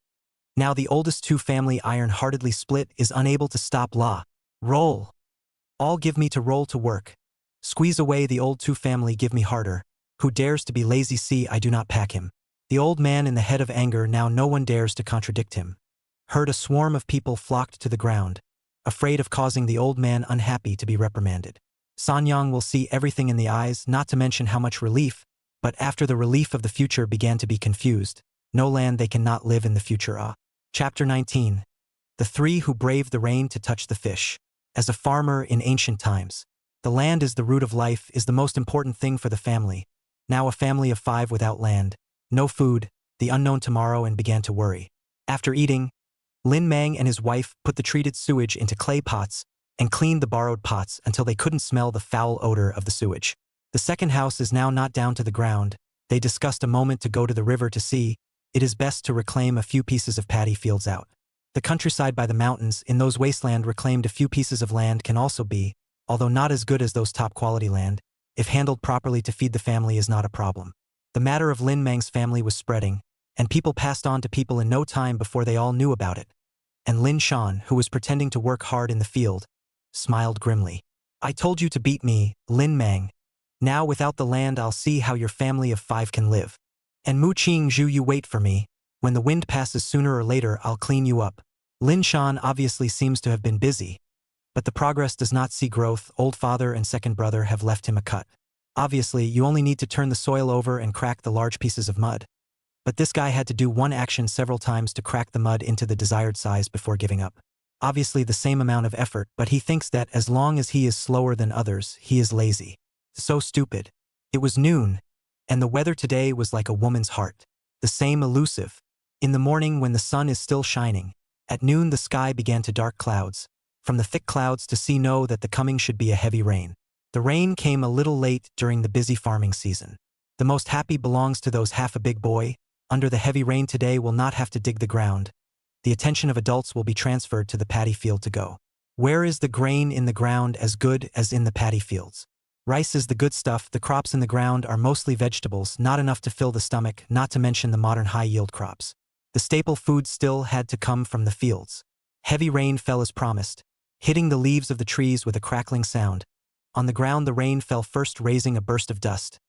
Now the oldest two family iron-heartedly split is unable to stop la. Roll. All give me to roll to work. Squeeze away the old two family give me harder. Who dares to be lazy see I do not pack him. The old man in the head of anger now no one dares to contradict him. Heard a swarm of people flocked to the ground, afraid of causing the old man unhappy to be reprimanded. Sanyang will see everything in the eyes, not to mention how much relief, but after the relief of the future began to be confused. No land they cannot live in the future ah. Chapter 19. The three who braved the rain to touch the fish. As a farmer in ancient times, the land is the root of life, is the most important thing for the family. Now a family of 5 without land, no food, the unknown tomorrow and began to worry. After eating, Lin Mang and his wife put the treated sewage into clay pots and cleaned the borrowed pots until they couldn't smell the foul odor of the sewage. The second house is now not down to the ground. They discussed a moment to go to the river to see. It is best to reclaim a few pieces of paddy fields out. The countryside by the mountains, in those wasteland reclaimed a few pieces of land can also be, although not as good as those top-quality land, if handled properly to feed the family is not a problem. The matter of Lin Mang's family was spreading, and people passed on to people in no time before they all knew about it. And Lin Shan, who was pretending to work hard in the field, smiled grimly. I told you to beat me, Lin Mang. Now without the land I'll see how your family of 5 can live. And Mu Qing Zhu, you wait for me. When the wind passes sooner or later I'll clean you up. Lin Shan obviously seems to have been busy, but the progress does not see growth. Old father and second brother have left him a cut. Obviously you only need to turn the soil over and crack the large pieces of mud. But this guy had to do one action several times to crack the mud into the desired size before giving up. Obviously the same amount of effort, but he thinks that as long as he is slower than others, he is lazy. So stupid. It was noon, and the weather today was like a woman's heart. The same elusive. In the morning when the sun is still shining, at noon the sky began to dark clouds. From the thick clouds to see know that the coming should be a heavy rain. The rain came a little late during the busy farming season. The most happy belongs to those half a big boy, under the heavy rain today will not have to dig the ground. The attention of adults will be transferred to the paddy field to go. Where is the grain in the ground as good as in the paddy fields? Rice is the good stuff. The crops in the ground are mostly vegetables, not enough to fill the stomach, not to mention the modern high-yield crops. The staple food still had to come from the fields. Heavy rain fell as promised, hitting the leaves of the trees with a crackling sound. On the ground the rain fell first, raising a burst of dust.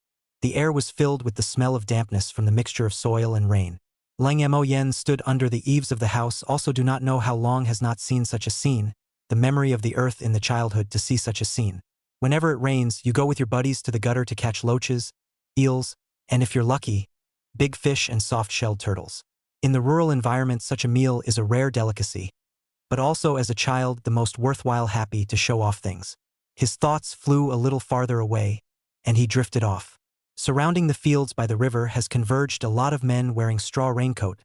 The air was filled with the smell of dampness from the mixture of soil and rain. Leng Mo Yen stood under the eaves of the house, also do not know how long has not seen such a scene, the memory of the earth in the childhood to see such a scene. Whenever it rains, you go with your buddies to the gutter to catch loaches, eels, and if you're lucky, big fish and soft-shelled turtles. In the rural environment such a meal is a rare delicacy, but also as a child the most worthwhile, happy to show off things. His thoughts flew a little farther away, and he drifted off. Surrounding the fields by the river has converged a lot of men wearing straw raincoat,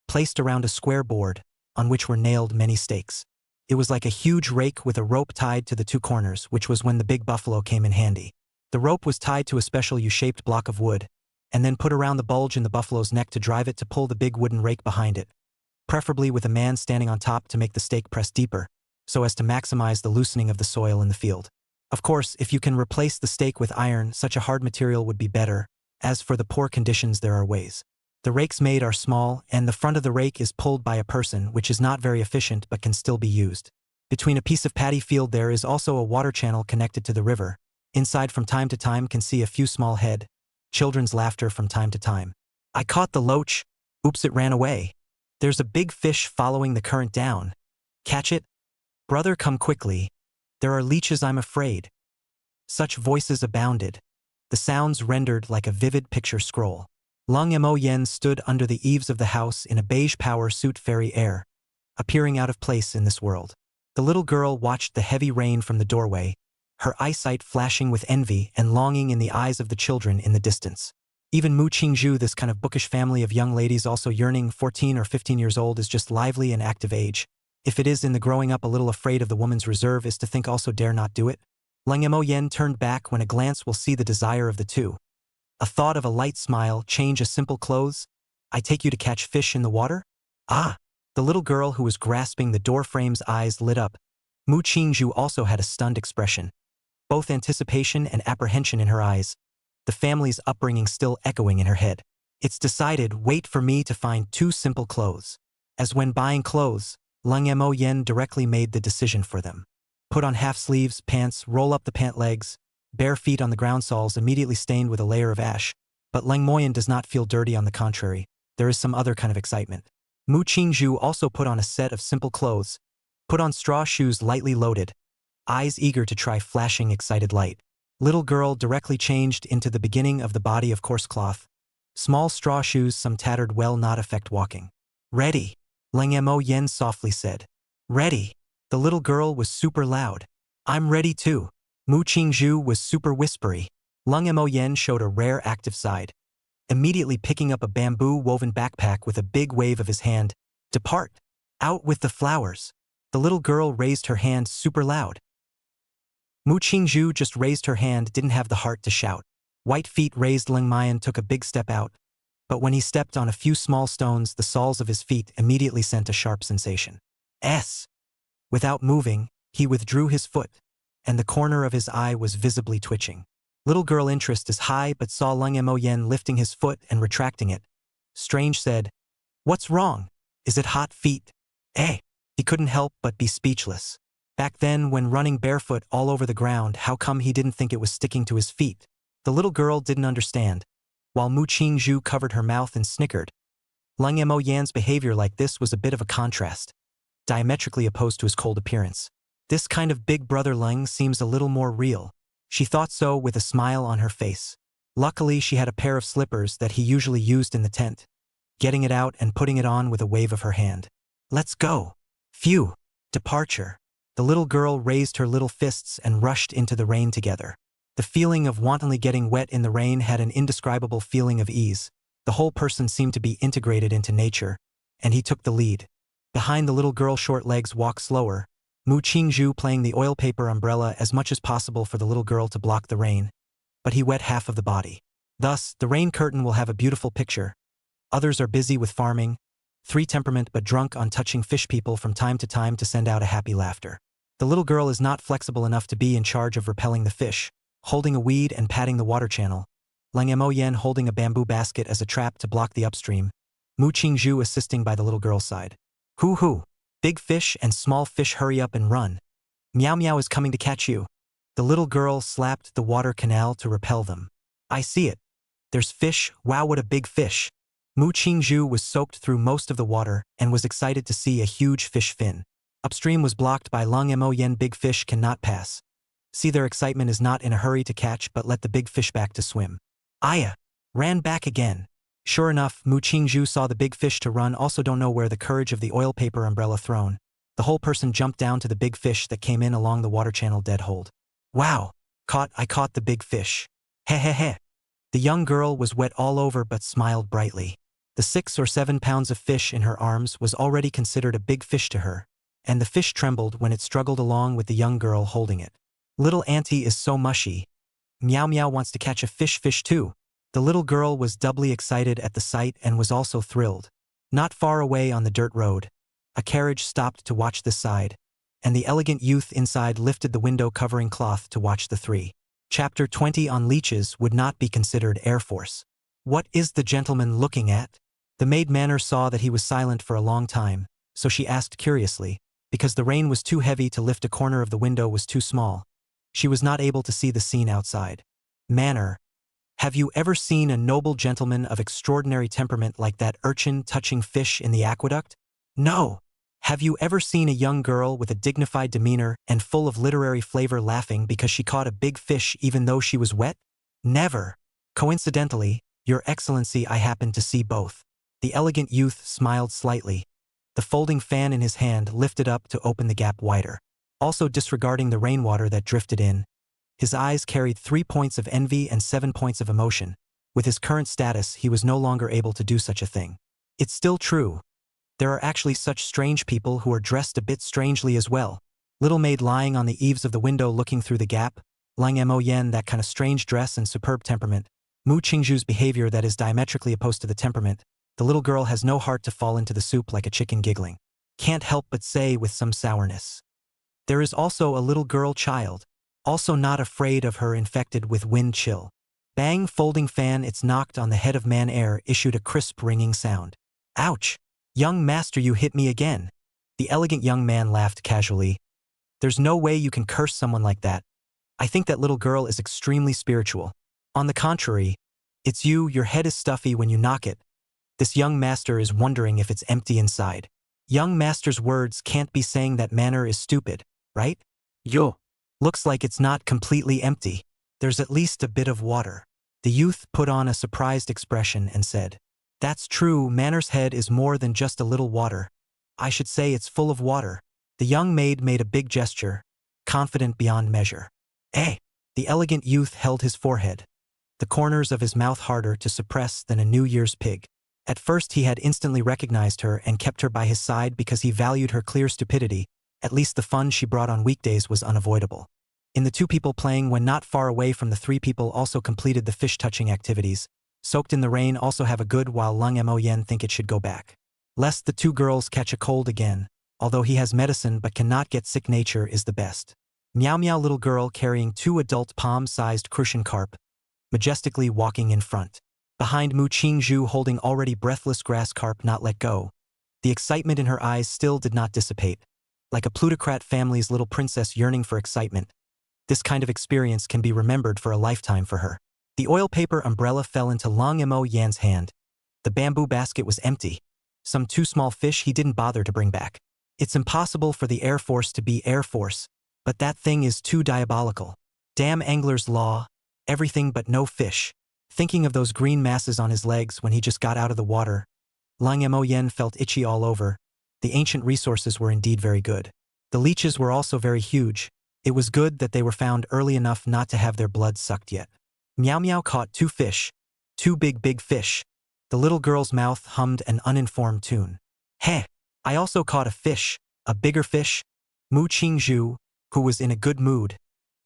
placed around a square board, on which were nailed many stakes. It was like a huge rake with a rope tied to the two corners, which was when the big buffalo came in handy. The rope was tied to a special U-shaped block of wood, and then put around the bulge in the buffalo's neck to drive it to pull the big wooden rake behind it, preferably with a man standing on top to make the stake press deeper, so as to maximize the loosening of the soil in the field. Of course, if you can replace the stake with iron, such a hard material would be better. As for the poor conditions, there are ways. The rakes made are small, and the front of the rake is pulled by a person, which is not very efficient but can still be used. Between a piece of paddy field there is also a water channel connected to the river. Inside from time to time can see a few small head, children's laughter from time to time. I caught the loach. Oops, it ran away. There's a big fish following the current down. Catch it? Brother, come quickly. There are leeches, I'm afraid. Such voices abounded. The sounds rendered like a vivid picture scroll. Leng Mo Yen stood under the eaves of the house in a beige power suit, fairy air, appearing out of place in this world. The little girl watched the heavy rain from the doorway, her eyesight flashing with envy and longing in the eyes of the children in the distance. Even Mu Qingzhu, this kind of bookish family of young ladies also yearning, 14 or 15 years old, is just lively and active age. If it is in the growing up a little afraid of the woman's reserve is to think also dare not do it. Leng Mo Yen turned back when a glance will see the desire of the two. A thought of a light smile, change a simple clothes. I take you to catch fish in the water? Ah! The little girl who was grasping the doorframe's eyes lit up. Mu Qingzhu also had a stunned expression, both anticipation and apprehension in her eyes, the family's upbringing still echoing in her head. It's decided, wait for me to find 2 simple clothes. As when buying clothes, Leng Mo Yen directly made the decision for them. Put on half sleeves, pants, roll up the pant legs, bare feet on the ground soles immediately stained with a layer of ash. But Leng Mo Yen does not feel dirty, on the contrary. There is some other kind of excitement. Mu Qingzhu also put on a set of simple clothes, put on straw shoes lightly loaded, eyes eager to try flashing excited light. Little girl directly changed into the beginning of the body of coarse cloth. Small straw shoes, some tattered, will not affect walking. Ready, Leng Mo Yen softly said. Ready. The little girl was super loud. I'm ready too. Mu Qingzhu was super whispery. Leng Mo Yen showed a rare active side, immediately picking up a bamboo-woven backpack with a big wave of his hand. Depart. Out with the flowers. The little girl raised her hand super loud. Mu Qingzhu just raised her hand, didn't have the heart to shout. White feet raised. Leng Mayan took a big step out, but when he stepped on a few small stones, the soles of his feet immediately sent a sharp sensation. Without moving, he withdrew his foot, and the corner of his eye was visibly twitching. Little girl interest is high but saw Leng Mo Yen lifting his foot and retracting it. Strange said, "What's wrong? Is it hot feet?" He couldn't help but be speechless. Back then, when running barefoot all over the ground, how come he didn't think it was sticking to his feet? The little girl didn't understand, while Mu Qingzhu covered her mouth and snickered. Leng Mo Yan's behavior like this was a bit of a contrast, diametrically opposed to his cold appearance. This kind of big brother Leng seems a little more real. She thought so with a smile on her face. Luckily, she had a pair of slippers that he usually used in the tent, getting it out and putting it on with a wave of her hand. Let's go. Phew. Departure. The little girl raised her little fists and rushed into the rain together. The feeling of wantonly getting wet in the rain had an indescribable feeling of ease. The whole person seemed to be integrated into nature, and he took the lead. Behind the little girl, short legs walk slower, Mu Qingzhu playing the oil paper umbrella as much as possible for the little girl to block the rain, but he wet half of the body. Thus, the rain curtain will have a beautiful picture, Others are busy with farming. 3 temperament but drunk on touching fish people from time to send out a happy laughter. The little girl is not flexible enough to be in charge of repelling the fish, holding a weed and patting the water channel. Lang Mo Yen holding a bamboo basket as a trap to block the upstream. Mu Qingzhu assisting by the little girl's side. Hoo! Big fish and small fish, hurry up and run. Meow Meow is coming to catch you. The little girl slapped the water canal to repel them. I see it. There's fish, wow, what a big fish. Mu Qingzhu was soaked through most of the water and was excited to see a huge fish fin. Upstream was blocked by Lang Mo Yen, big fish cannot pass. See, their excitement is not in a hurry to catch but let the big fish back to swim. Aya ran back again. Sure enough, Mu Qingzhu saw the big fish to run, also don't know where the courage of the oil paper umbrella thrown. The whole person jumped down to the big fish that came in along the water channel dead hold. Wow! I caught the big fish. He. The young girl was wet all over but smiled brightly. The 6 or 7 pounds of fish in her arms was already considered a big fish to her, and the fish trembled when it struggled along with the young girl holding it. Little auntie is so mushy. Meow Meow wants to catch a fish too. The little girl was doubly excited at the sight and was also thrilled. Not far away on the dirt road, a carriage stopped to watch this side, and the elegant youth inside lifted the window covering cloth to watch the 3. Chapter 20 on leeches would not be considered Air Force. What is the gentleman looking at? The maid Manner saw that he was silent for a long time, so she asked curiously, because the rain was too heavy to lift, a corner of the window was too small. She was not able to see the scene outside. Manner, have you ever seen a noble gentleman of extraordinary temperament like that urchin touching fish in the aqueduct? No. Have you ever seen a young girl with a dignified demeanor and full of literary flavor laughing because she caught a big fish even though she was wet? Never. Coincidentally, Your Excellency, I happened to see both. The elegant youth smiled slightly. The folding fan in his hand lifted up to open the gap wider. Also disregarding the rainwater that drifted in, his eyes carried 3 points of envy and 7 points of emotion. With his current status, he was no longer able to do such a thing. It's still true. There are actually such strange people who are dressed a bit strangely as well. Little maid lying on the eaves of the window looking through the gap, Lang Mo Yen, that kind of strange dress and superb temperament. Mu Qingzhu's behavior that is diametrically opposed to the temperament. The little girl has no heart to fall into the soup like a chicken giggling. Can't help but say with some sourness. There is also a little girl child, also not afraid of her, infected with wind chill. Bang, folding fan, it's knocked on the head of man. Air issued a crisp ringing sound. Ouch! Young master, you hit me again. The elegant young man laughed casually. There's no way you can curse someone like that. I think that little girl is extremely spiritual. On the contrary, it's you, your head is stuffy when you knock it. This young master is wondering if it's empty inside. Young master's words can't be saying that Manner is stupid, right? Yo. Looks like it's not completely empty. There's at least a bit of water. The youth put on a surprised expression and said, That's true, Manner's head is more than just a little water. I should say it's full of water. The young maid made a big gesture, confident beyond measure. Eh! The elegant youth held his forehead, the corners of his mouth harder to suppress than a New Year's pig. At first he had instantly recognized her and kept her by his side because he valued her clear stupidity. At least the fun she brought on weekdays was unavoidable. In the 2 people playing when not far away from the 3 people also completed the fish-touching activities. Soaked in the rain also have a good while Lang Mo Yen think it should go back. Lest the 2 girls catch a cold again, although he has medicine but cannot get sick, nature is the best. Meow Meow, little girl carrying 2 adult palm-sized crucian carp, majestically walking in front. Behind Mu Qingzhu holding already breathless grass carp not let go. The excitement in her eyes still did not dissipate. Like a plutocrat family's little princess yearning for excitement, this kind of experience can be remembered for a lifetime for her. The oil paper umbrella fell into Lang Mo Yan's hand. The bamboo basket was empty. Some 2 small fish he didn't bother to bring back. It's impossible for the Air Force to be Air Force, but that thing is too diabolical. Damn angler's law, everything but no fish. Thinking of those green masses on his legs when he just got out of the water, Lang Mo Yen felt itchy all over. The ancient resources were indeed very good. The leeches were also very huge. It was good that they were found early enough not to have their blood sucked yet. Meow Meow caught 2 fish. 2 big fish. The little girl's mouth hummed an uninformed tune. Heh! I also caught a fish, a bigger fish. Mu Qingzhu, who was in a good mood,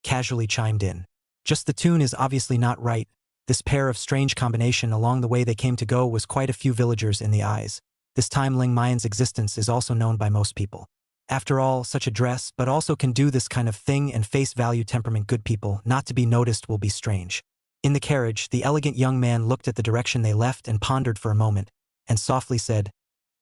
casually chimed in. Just the tune is obviously not right. This pair of strange combination along the way they came to go was quite a few villagers in the eyes. This time Ling Mayan's existence is also known by most people. After all, such a dress but also can do this kind of thing and face value temperament good people not to be noticed will be strange. In the carriage, the elegant young man looked at the direction they left and pondered for a moment, and softly said,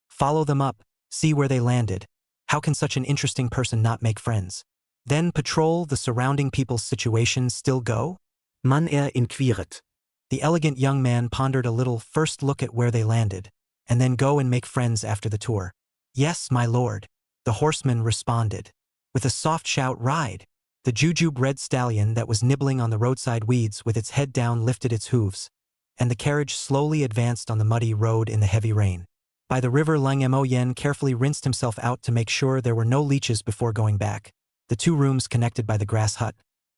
"Follow them up, see where they landed. How can such an interesting person not make friends? Then patrol the surrounding people's situations still go?" inquiret. The elegant young man pondered a little, first look at where they landed, and then go and make friends after the tour. "Yes, my lord," the horseman responded. With a soft shout, "Ride!" The jujube red stallion that was nibbling on the roadside weeds with its head down lifted its hooves, and the carriage slowly advanced on the muddy road in the heavy rain. By the river, Lang Mo Yen carefully rinsed himself out to make sure there were no leeches before going back. The 2 rooms connected by the grass hut,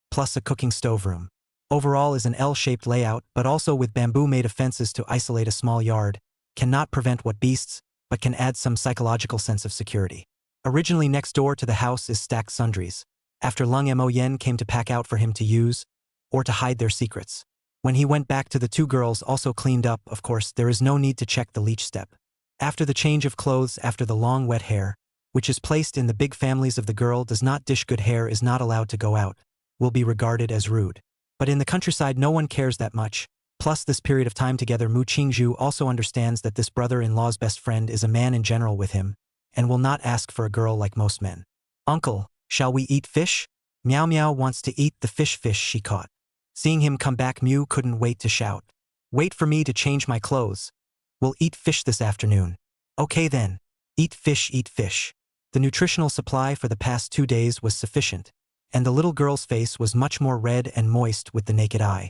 plus a cooking stove room. Overall is an L-shaped layout, but also with bamboo-made fences to isolate a small yard, cannot prevent what beasts, but can add some psychological sense of security. Originally next door to the house is stacked sundries, after Lung Mo Yen came to pack out for him to use, or to hide their secrets. When he went back to the 2 girls also cleaned up, of course, there is no need to check the leech step. After the change of clothes, after the long wet hair, which is placed in the big families of the girl does not dish good hair is not allowed to go out, will be regarded as rude. But in the countryside no one cares that much, plus this period of time together Mu Qingzhu also understands that this brother-in-law's best friend is a man in general with him, and will not ask for a girl like most men. "Uncle, shall we eat fish?" Meow Meow wants to eat the fish she caught. Seeing him come back, Mew couldn't wait to shout, "Wait for me to change my clothes. We'll eat fish this afternoon." "Okay then. Eat fish, eat fish." The nutritional supply for the past 2 days was sufficient, and the little girl's face was much more red and moist with the naked eye.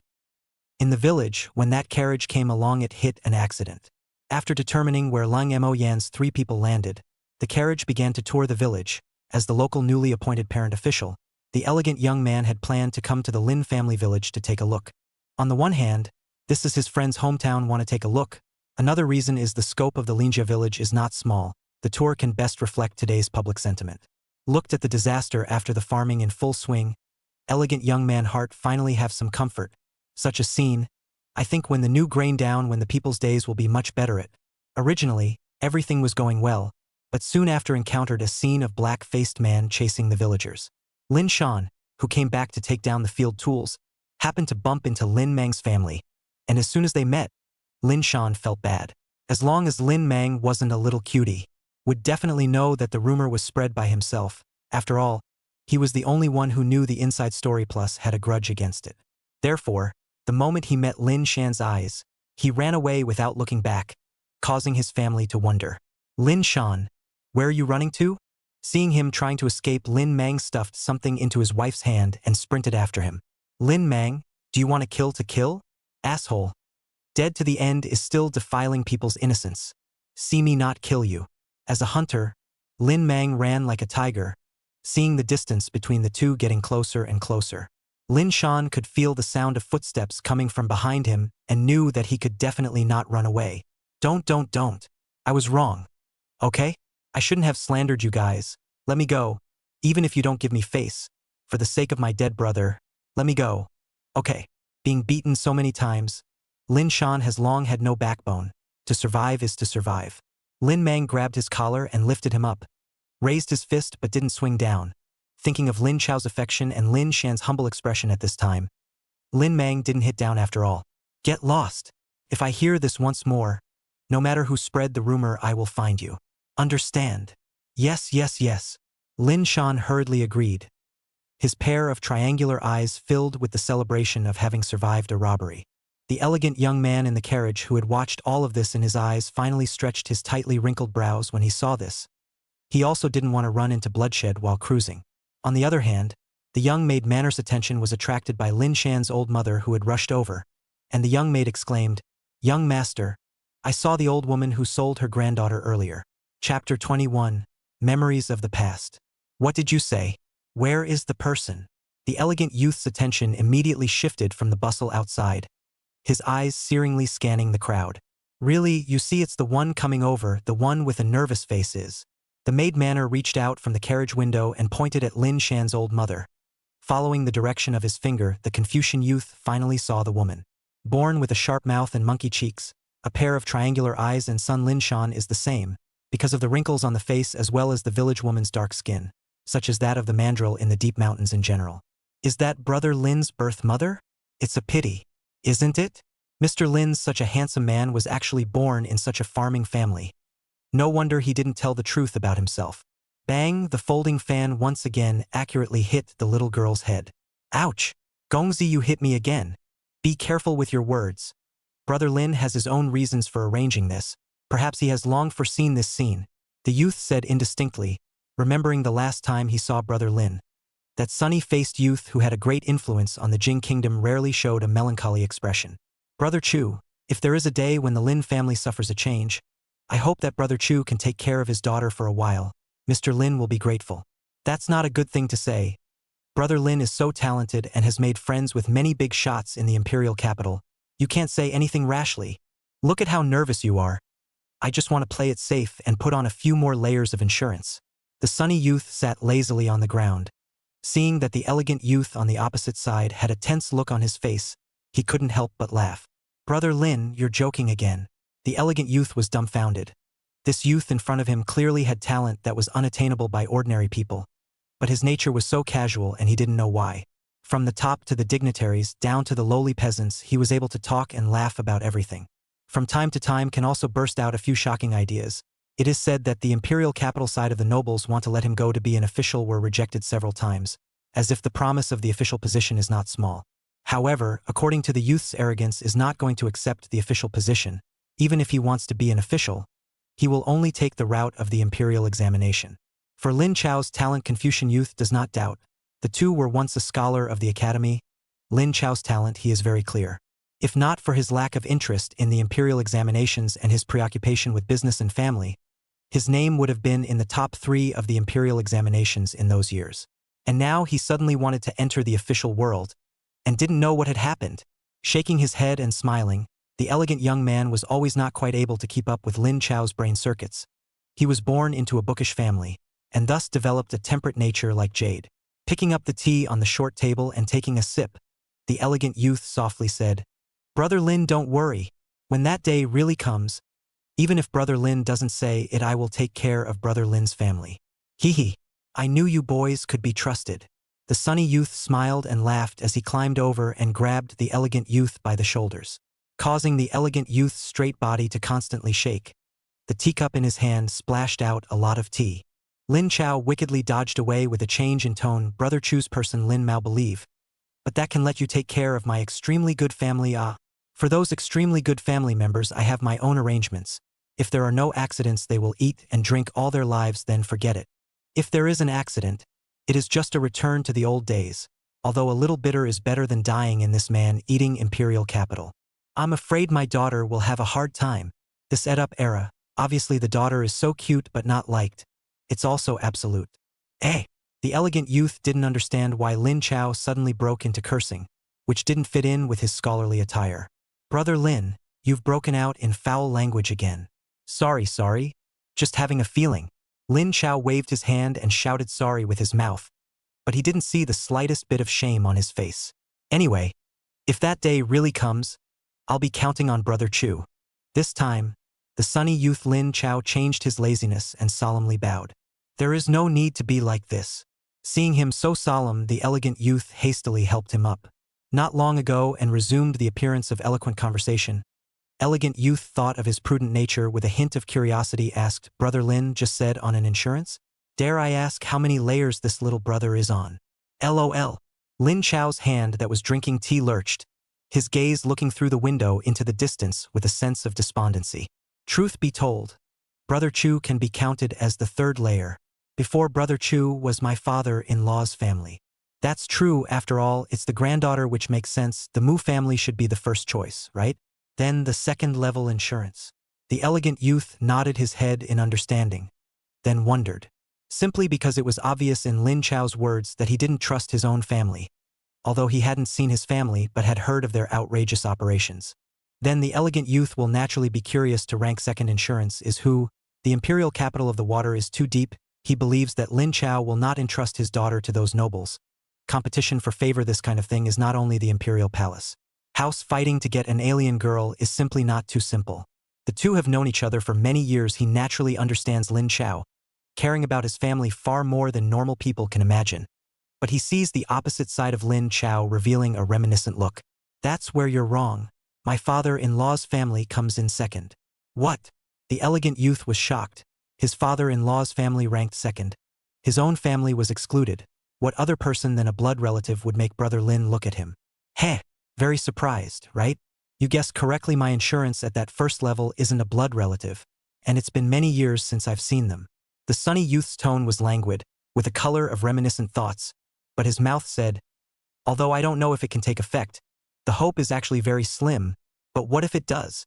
In the village, when that carriage came along it hit an accident. After determining where Lang Mo Yan's 3 people landed, the carriage began to tour the village. As the local newly appointed parent official, the elegant young man had planned to come to the Lin family village to take a look. On the one hand, this is his friend's hometown, want to take a look. Another reason is the scope of the Linjia village is not small. The tour can best reflect today's public sentiment. Looked at the disaster after the farming in full swing, elegant young man heart finally have some comfort. Such a scene, I think when the new grain down when the people's days will be much better it. Originally, everything was going well, but soon after encountered a scene of black-faced man chasing the villagers. Lin Shan, who came back to take down the field tools, happened to bump into Lin Mang's family, and as soon as they met, Lin Shan felt bad. As long as Lin Mang wasn't a little cutie, would definitely know that the rumor was spread by himself. After all, he was the only one who knew the inside story plus had a grudge against it. Therefore, the moment he met Lin Shan's eyes, he ran away without looking back, causing his family to wonder. "Lin Shan, where are you running to?" Seeing him trying to escape, Lin Mang stuffed something into his wife's hand and sprinted after him. "Lin Mang, do you want to kill? Asshole. Dead to the end is still defiling people's innocence. See me not kill you." As a hunter, Lin Mang ran like a tiger, seeing the distance between the two getting closer and closer. Lin Shan could feel the sound of footsteps coming from behind him and knew that he could definitely not run away. Don't. I was wrong. Okay? I shouldn't have slandered you guys. Let me go. Even if you don't give me face. For the sake of my dead brother, let me go. Okay. Being beaten so many times, Lin Shan has long had no backbone. To survive is to survive. Lin Mang grabbed his collar and lifted him up. Raised his fist but didn't swing down. Thinking of Lin Chao's affection and Lin Shan's humble expression at this time, Lin Mang didn't hit down after all. Get lost. If I hear this once more, no matter who spread the rumor, I will find you. Understand? Yes. Lin Shan hurriedly agreed. His pair of triangular eyes filled with the celebration of having survived a robbery. The elegant young man in the carriage who had watched all of this in his eyes finally stretched his tightly wrinkled brows when he saw this. He also didn't want to run into bloodshed while cruising. On the other hand, the young maid Manner's attention was attracted by Lin Shan's old mother who had rushed over, and the young maid exclaimed, "Young master, I saw the old woman who sold her granddaughter earlier." Chapter 21, Memories of the Past. What did you say? Where is the person? The elegant youth's attention immediately shifted from the bustle outside, his eyes searingly scanning the crowd. Really, you see it's the one coming over, the one with a nervous face is. The maid Manner reached out from the carriage window and pointed at Lin Shan's old mother. Following the direction of his finger, the Confucian youth finally saw the woman. Born with a sharp mouth and monkey cheeks, a pair of triangular eyes, and Sun Linshan is the same, because of the wrinkles on the face as well as the village woman's dark skin, such as that of the mandrill in the deep mountains in general. Is that Brother Lin's birth mother? It's a pity, isn't it? Mr. Lin, such a handsome man, was actually born in such a farming family. No wonder he didn't tell the truth about himself. Bang! The folding fan once again accurately hit the little girl's head. Ouch! Gongzi, you hit me again. Be careful with your words. Brother Lin has his own reasons for arranging this. Perhaps he has long foreseen this scene, the youth said indistinctly, remembering the last time he saw Brother Lin. That sunny-faced youth who had a great influence on the Jing kingdom rarely showed a melancholy expression. Brother Chu, if there is a day when the Lin family suffers a change, I hope that Brother Chu can take care of his daughter for a while. Mr. Lin will be grateful. That's not a good thing to say. Brother Lin is so talented and has made friends with many big shots in the imperial capital. You can't say anything rashly. Look at how nervous you are. I just want to play it safe and put on a few more layers of insurance. The sunny youth sat lazily on the ground. Seeing that the elegant youth on the opposite side had a tense look on his face, he couldn't help but laugh. Brother Lin, you're joking again. The elegant youth was dumbfounded. This youth in front of him clearly had talent that was unattainable by ordinary people. But his nature was so casual and he didn't know why. From the top to the dignitaries, down to the lowly peasants, he was able to talk and laugh about everything. From time to time can also burst out a few shocking ideas. It is said that the imperial capital side of the nobles want to let him go to be an official were rejected several times, as if the promise of the official position is not small. However, according to the youth's arrogance is not going to accept the official position. Even if he wants to be an official, he will only take the route of the imperial examination. For Lin Chao's talent, Confucian youth does not doubt. The two were once a scholar of the academy. Lin Chao's talent, he is very clear. If not for his lack of interest in the imperial examinations and his preoccupation with business and family, his name would have been in the top 3 of the imperial examinations in those years. And now he suddenly wanted to enter the official world, and didn't know what had happened. Shaking his head and smiling, the elegant young man was always not quite able to keep up with Lin Chao's brain circuits. He was born into a bookish family, and thus developed a temperate nature like jade. Picking up the tea on the short table and taking a sip, the elegant youth softly said, Brother Lin, don't worry. When that day really comes, even if Brother Lin doesn't say it, I will take care of Brother Lin's family. Hee hee. I knew you boys could be trusted. The sunny youth smiled and laughed as he climbed over and grabbed the elegant youth by the shoulders, causing the elegant youth's straight body to constantly shake. The teacup in his hand splashed out a lot of tea. Lin Chao wickedly dodged away with a change in tone. Brother Chu's person Lin Mao believe. But that can let you take care of my extremely good family. For those extremely good family members I have my own arrangements. If there are no accidents they will eat and drink all their lives, then forget it. If there is an accident, it is just a return to the old days, although a little bitter is better than dying in this man-eating imperial capital. I'm afraid my daughter will have a hard time. This ed-up era, obviously the daughter is so cute but not liked. It's also absolute. Eh? The elegant youth didn't understand why Lin Chao suddenly broke into cursing, which didn't fit in with his scholarly attire. Brother Lin, you've broken out in foul language again. Sorry. Just having a feeling. Lin Chao waved his hand and shouted sorry with his mouth, but he didn't see the slightest bit of shame on his face. Anyway, if that day really comes, I'll be counting on Brother Chu. This time, the sunny youth Lin Chao changed his laziness and solemnly bowed. There is no need to be like this. Seeing him so solemn, the elegant youth hastily helped him up. Not long ago and resumed the appearance of eloquent conversation. Elegant youth thought of his prudent nature with a hint of curiosity, asked, Brother Lin just said on an insurance? Dare I ask how many layers this little brother is on? LOL. Lin Chao's hand that was drinking tea lurched, his gaze looking through the window into the distance with a sense of despondency. Truth be told, Brother Chu can be counted as the 3rd layer. Before Brother Chu was my father-in-law's family. That's true, after all, it's the granddaughter which makes sense. The Mu family should be the first choice, right? Then the 2nd level insurance. The elegant youth nodded his head in understanding, then wondered. Simply because it was obvious in Lin Chao's words that he didn't trust his own family, although he hadn't seen his family but had heard of their outrageous operations. Then the elegant youth will naturally be curious to rank 2nd insurance is who. The imperial capital of the water is too deep. He believes that Lin Chao will not entrust his daughter to those nobles. Competition for favor, this kind of thing, is not only the imperial palace. House fighting to get an alien girl is simply not too simple. The two have known each other for many years. He naturally understands Lin Chao, caring about his family far more than normal people can imagine. But he sees the opposite side of Lin Chao, revealing a reminiscent look. That's where you're wrong. My father-in-law's family comes in second. What? The elegant youth was shocked. His father-in-law's family ranked second. His own family was excluded. What other person than a blood relative would make Brother Lin look at him? Heh, very surprised, right? You guessed correctly, my insurance at that first level isn't a blood relative, and it's been many years since I've seen them. The sunny youth's tone was languid, with a color of reminiscent thoughts, but his mouth said, although I don't know if it can take effect, the hope is actually very slim, but what if it does?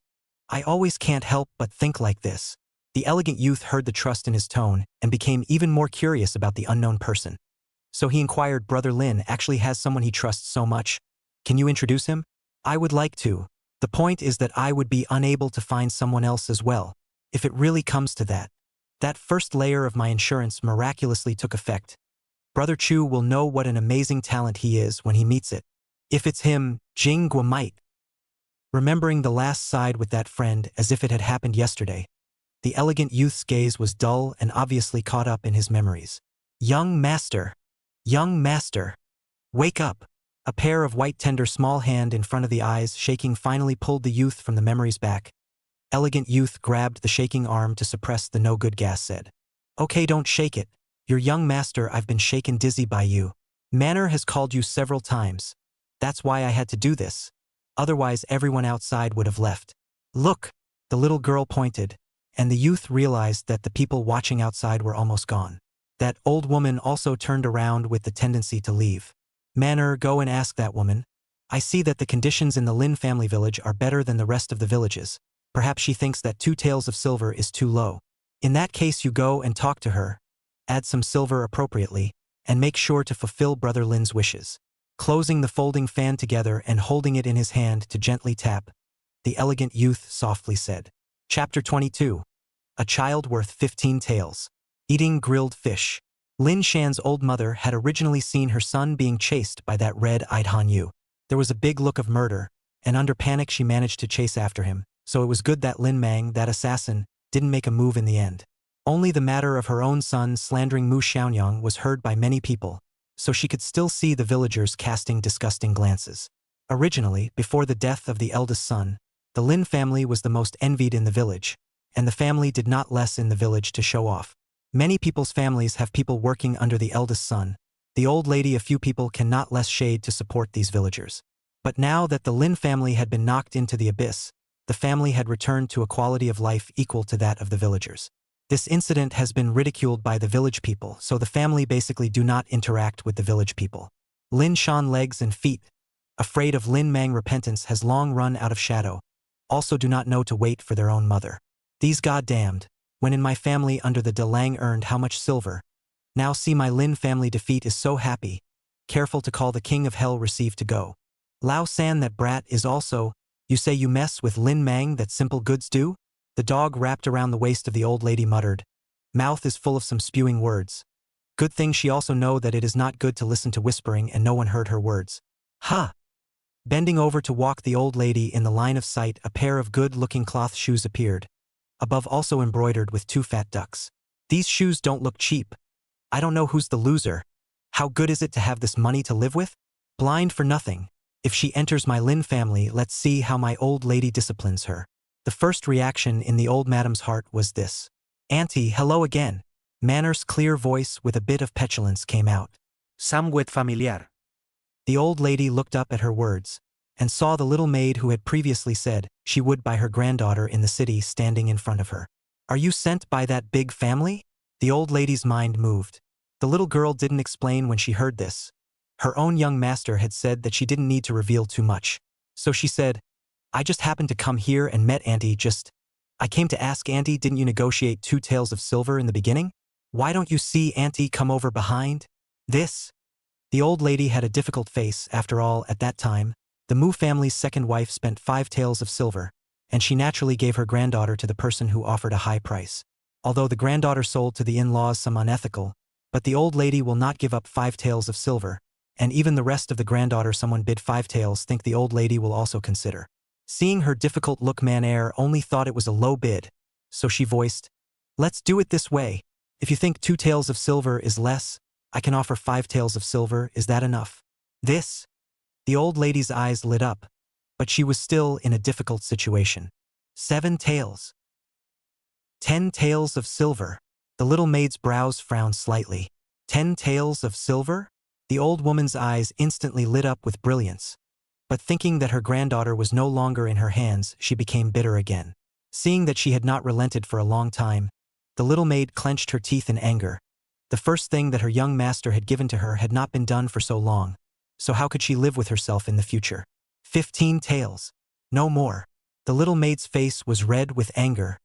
I always can't help but think like this. The elegant youth heard the trust in his tone and became even more curious about the unknown person. So he inquired, Brother Lin actually has someone he trusts so much. Can you introduce him? I would like to. The point is that I would be unable to find someone else as well, if it really comes to that. That first layer of my insurance miraculously took effect. Brother Chu will know what an amazing talent he is when he meets it. If it's him, Jing Gua might. Remembering the last side with that friend as if it had happened yesterday, the elegant youth's gaze was dull and obviously caught up in his memories. Young master! Young master! Wake up! A pair of white tender small hand in front of the eyes shaking finally pulled the youth from the memories back. Elegant youth grabbed the shaking arm to suppress the no-good gas, said. Okay, don't shake it. Your young master, I've been shaken dizzy by you. Manor has called you several times. That's why I had to do this. Otherwise everyone outside would have left. Look, the little girl pointed, and the youth realized that the people watching outside were almost gone. That old woman also turned around with the tendency to leave. Manor, go and ask that woman. I see that the conditions in the Lin family village are better than the rest of the villages. Perhaps she thinks that 2 taels of silver is too low. In that case, you go and talk to her, add some silver appropriately, and make sure to fulfill Brother Lin's wishes. Closing the folding fan together and holding it in his hand to gently tap, the elegant youth softly said. Chapter 22. A child worth 15 taels. Eating grilled fish. Lin Shan's old mother had originally seen her son being chased by that red-eyed Han Yu. There was a big look of murder, and under panic she managed to chase after him, so it was good that Lin Mang, that assassin, didn't make a move in the end. Only the matter of her own son slandering Mu Xiaonyang was heard by many people, so she could still see the villagers casting disgusting glances. Originally, before the death of the eldest son, the Lin family was the most envied in the village, and the family did not less in the village to show off. Many people's families have people working under the eldest son. The old lady, a few people cannot less shade to support these villagers. But now that the Lin family had been knocked into the abyss, the family had returned to a quality of life equal to that of the villagers. This incident has been ridiculed by the village people, so the family basically do not interact with the village people. Lin Shan legs and feet, afraid of Lin Mang repentance, has long run out of shadow, also do not know to wait for their own mother. These goddamned, when in my family under the De Lang earned how much silver, now see my Lin family defeat is so happy, careful to call the king of hell receive to go. Lao San, that brat is also, you say you mess with Lin Mang, that simple goods do? The dog wrapped around the waist of the old lady muttered. Mouth is full of some spewing words. Good thing she also know that it is not good to listen to whispering, and no one heard her words. Ha! Bending over to walk the old lady in the line of sight, a pair of good-looking cloth shoes appeared, above also embroidered with 2 fat ducks. These shoes don't look cheap. I don't know who's the loser. How good is it to have this money to live with? Blind for nothing. If she enters my Lin family, let's see how my old lady disciplines her. The first reaction in the old madam's heart was this. Auntie, hello again. Manor's clear voice with a bit of petulance came out. Somewhat familiar. The old lady looked up at her words, and saw the little maid who had previously said she would buy her granddaughter in the city standing in front of her. Are you sent by that big family? The old lady's mind moved. The little girl didn't explain when she heard this. Her own young master had said that she didn't need to reveal too much. So she said, I just happened to come here and met Auntie I came to ask Auntie, didn't you negotiate 2 taels of silver in the beginning? Why don't you see Auntie come over behind? This? The old lady had a difficult face. After all, at that time, the Mu family's second wife spent 5 taels of silver, and she naturally gave her granddaughter to the person who offered a high price. Although the granddaughter sold to the in-laws some unethical, but the old lady will not give up 5 taels of silver, and even the rest of the granddaughter someone bid 5 taels think the old lady will also consider. Seeing her difficult look, Manhwa only thought it was a low bid, so she voiced, "Let's do it this way. If you think 2 taels of silver is less, I can offer 5 taels of silver, is that enough?" This? The old lady's eyes lit up, but she was still in a difficult situation. 7 taels. 10 taels of silver. The little maid's brows frowned slightly. 10 taels of silver? The old woman's eyes instantly lit up with brilliance. But thinking that her granddaughter was no longer in her hands, she became bitter again. Seeing that she had not relented for a long time, the little maid clenched her teeth in anger. The first thing that her young master had given to her had not been done for so long, so how could she live with herself in the future? 15 taels. No more. The little maid's face was red with anger,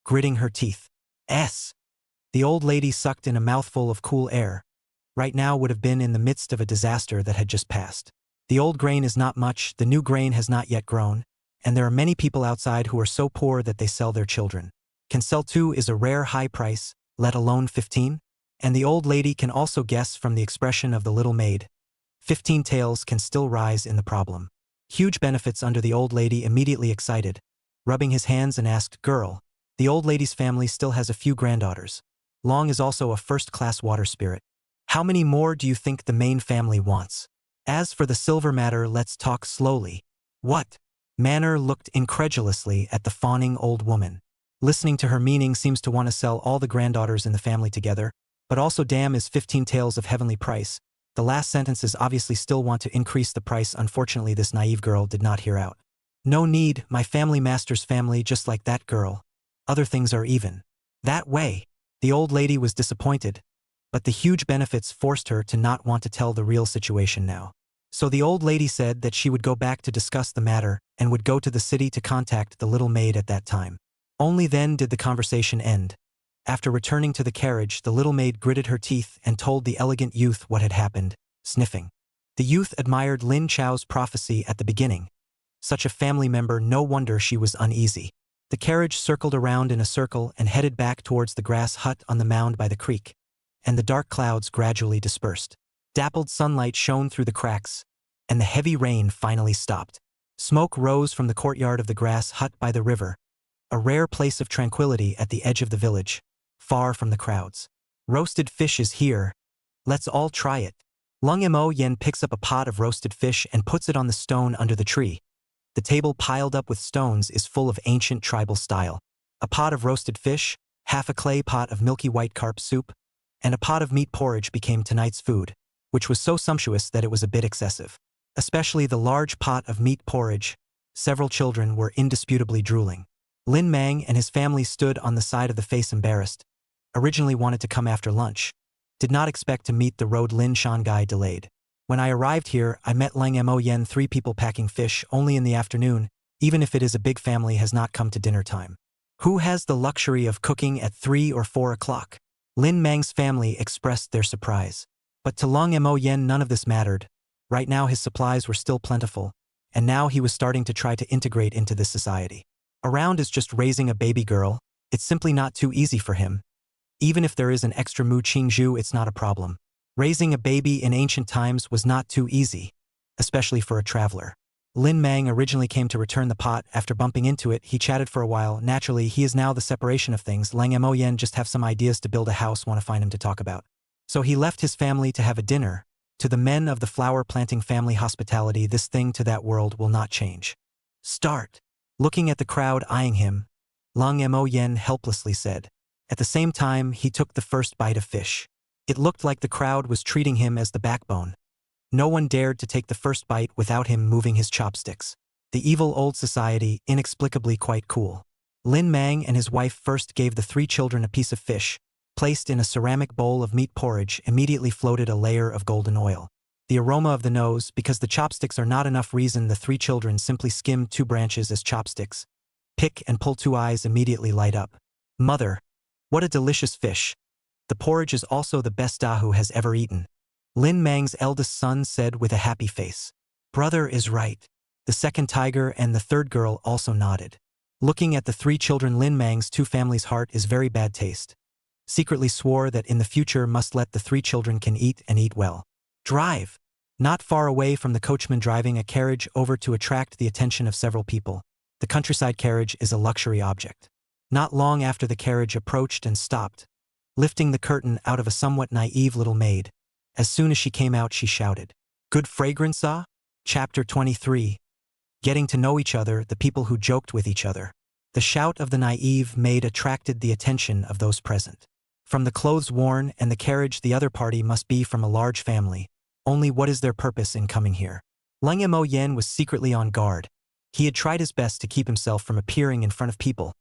gritting her teeth. The old lady sucked in a mouthful of cool air. Right now would have been in the midst of a disaster that had just passed. The old grain is not much, the new grain has not yet grown, and there are many people outside who are so poor that they sell their children. Can sell 2 is a rare high price, let alone 15? And the old lady can also guess from the expression of the little maid. 15 taels can still rise in the problem. Huge benefits under the old lady immediately excited, rubbing his hands and asked, "Girl, the old lady's family still has a few granddaughters. Long is also a first-class water spirit. How many more do you think the main family wants? As for the silver matter, let's talk slowly." What? Manhwa looked incredulously at the fawning old woman. Listening to her meaning seems to want to sell all the granddaughters in the family together, but also damn is 15 taels of heavenly price. The last sentences obviously still want to increase the price. Unfortunately, this naive girl did not hear out. "No need, my family master's family just like that girl. Other things are even. That way." The old lady was disappointed, but the huge benefits forced her to not want to tell the real situation now. So the old lady said that she would go back to discuss the matter and would go to the city to contact the little maid at that time. Only then did the conversation end. After returning to the carriage, the little maid gritted her teeth and told the elegant youth what had happened, sniffing. The youth admired Lin Chao's prophecy at the beginning. Such a family member, no wonder she was uneasy. The carriage circled around in a circle and headed back towards the grass hut on the mound by the creek, and the dark clouds gradually dispersed. Dappled sunlight shone through the cracks, and the heavy rain finally stopped. Smoke rose from the courtyard of the grass hut by the river, a rare place of tranquility at the edge of the village, far from the crowds. "Roasted fish is here. Let's all try it." Lung Mo Yen picks up a pot of roasted fish and puts it on the stone under the tree. The table piled up with stones is full of ancient tribal style. A pot of roasted fish, half a clay pot of milky white carp soup, and a pot of meat porridge became tonight's food, which was so sumptuous that it was a bit excessive. Especially the large pot of meat porridge. Several children were indisputably drooling. Lin Mang and his family stood on the side of the face embarrassed. Originally wanted to come after lunch. Did not expect to meet the road. Lin Shanghai delayed. "When I arrived here, I met Lang Mo Yen, 3 people packing fish only in the afternoon, even if it is a big family has not come to dinner time. Who has the luxury of cooking at 3 or 4 o'clock? Lin Mang's family expressed their surprise. But to Lang Mo Yen none of this mattered. Right now his supplies were still plentiful, and now he was starting to try to integrate into this society. Around is just raising a baby girl, it's simply not too easy for him. Even if there is an extra mu Qingzhu, it's not a problem. Raising a baby in ancient times was not too easy, especially for a traveler. Lin Mang originally came to return the pot. After bumping into it, he chatted for a while. Naturally, he is now the separation of things. Lang Mo Yen just have some ideas to build a house, want to find him to talk about. So he left his family to have a dinner. To the men of the flower planting family hospitality, this thing to that world will not change. Start. Looking at the crowd eyeing him, Lang Mo Yen helplessly said. At the same time, he took the first bite of fish. It looked like the crowd was treating him as the backbone. No one dared to take the first bite without him moving his chopsticks. The evil old society, inexplicably quite cool. Lin Mang and his wife first gave the 3 children a piece of fish. Placed in a ceramic bowl of meat porridge, immediately floated a layer of golden oil. The aroma of the nose, because the chopsticks are not enough reason, the 3 children simply skimmed 2 branches as chopsticks. Pick and pull, 2 eyes immediately light up. "Mother, what a delicious fish. The porridge is also the best Dahu has ever eaten." Lin Mang's eldest son said with a happy face. "Brother is right." The second tiger and the third girl also nodded. Looking at the 3 children, Lin Mang's 2 family's heart is very bad taste. Secretly swore that in the future must let the 3 children can eat and eat well. Drive. Not far away from the coachman driving a carriage over to attract the attention of several people. The countryside carriage is a luxury object. Not long after the carriage approached and stopped, lifting the curtain out of a somewhat naive little maid. As soon as she came out, she shouted, "Good fragrance, ah?" Chapter 23. Getting to know each other, the people who joked with each other. The shout of the naive maid attracted the attention of those present. From the clothes worn and the carriage, the other party must be from a large family. Only what is their purpose in coming here? Lung Mo Yen was secretly on guard. He had tried his best to keep himself from appearing in front of people.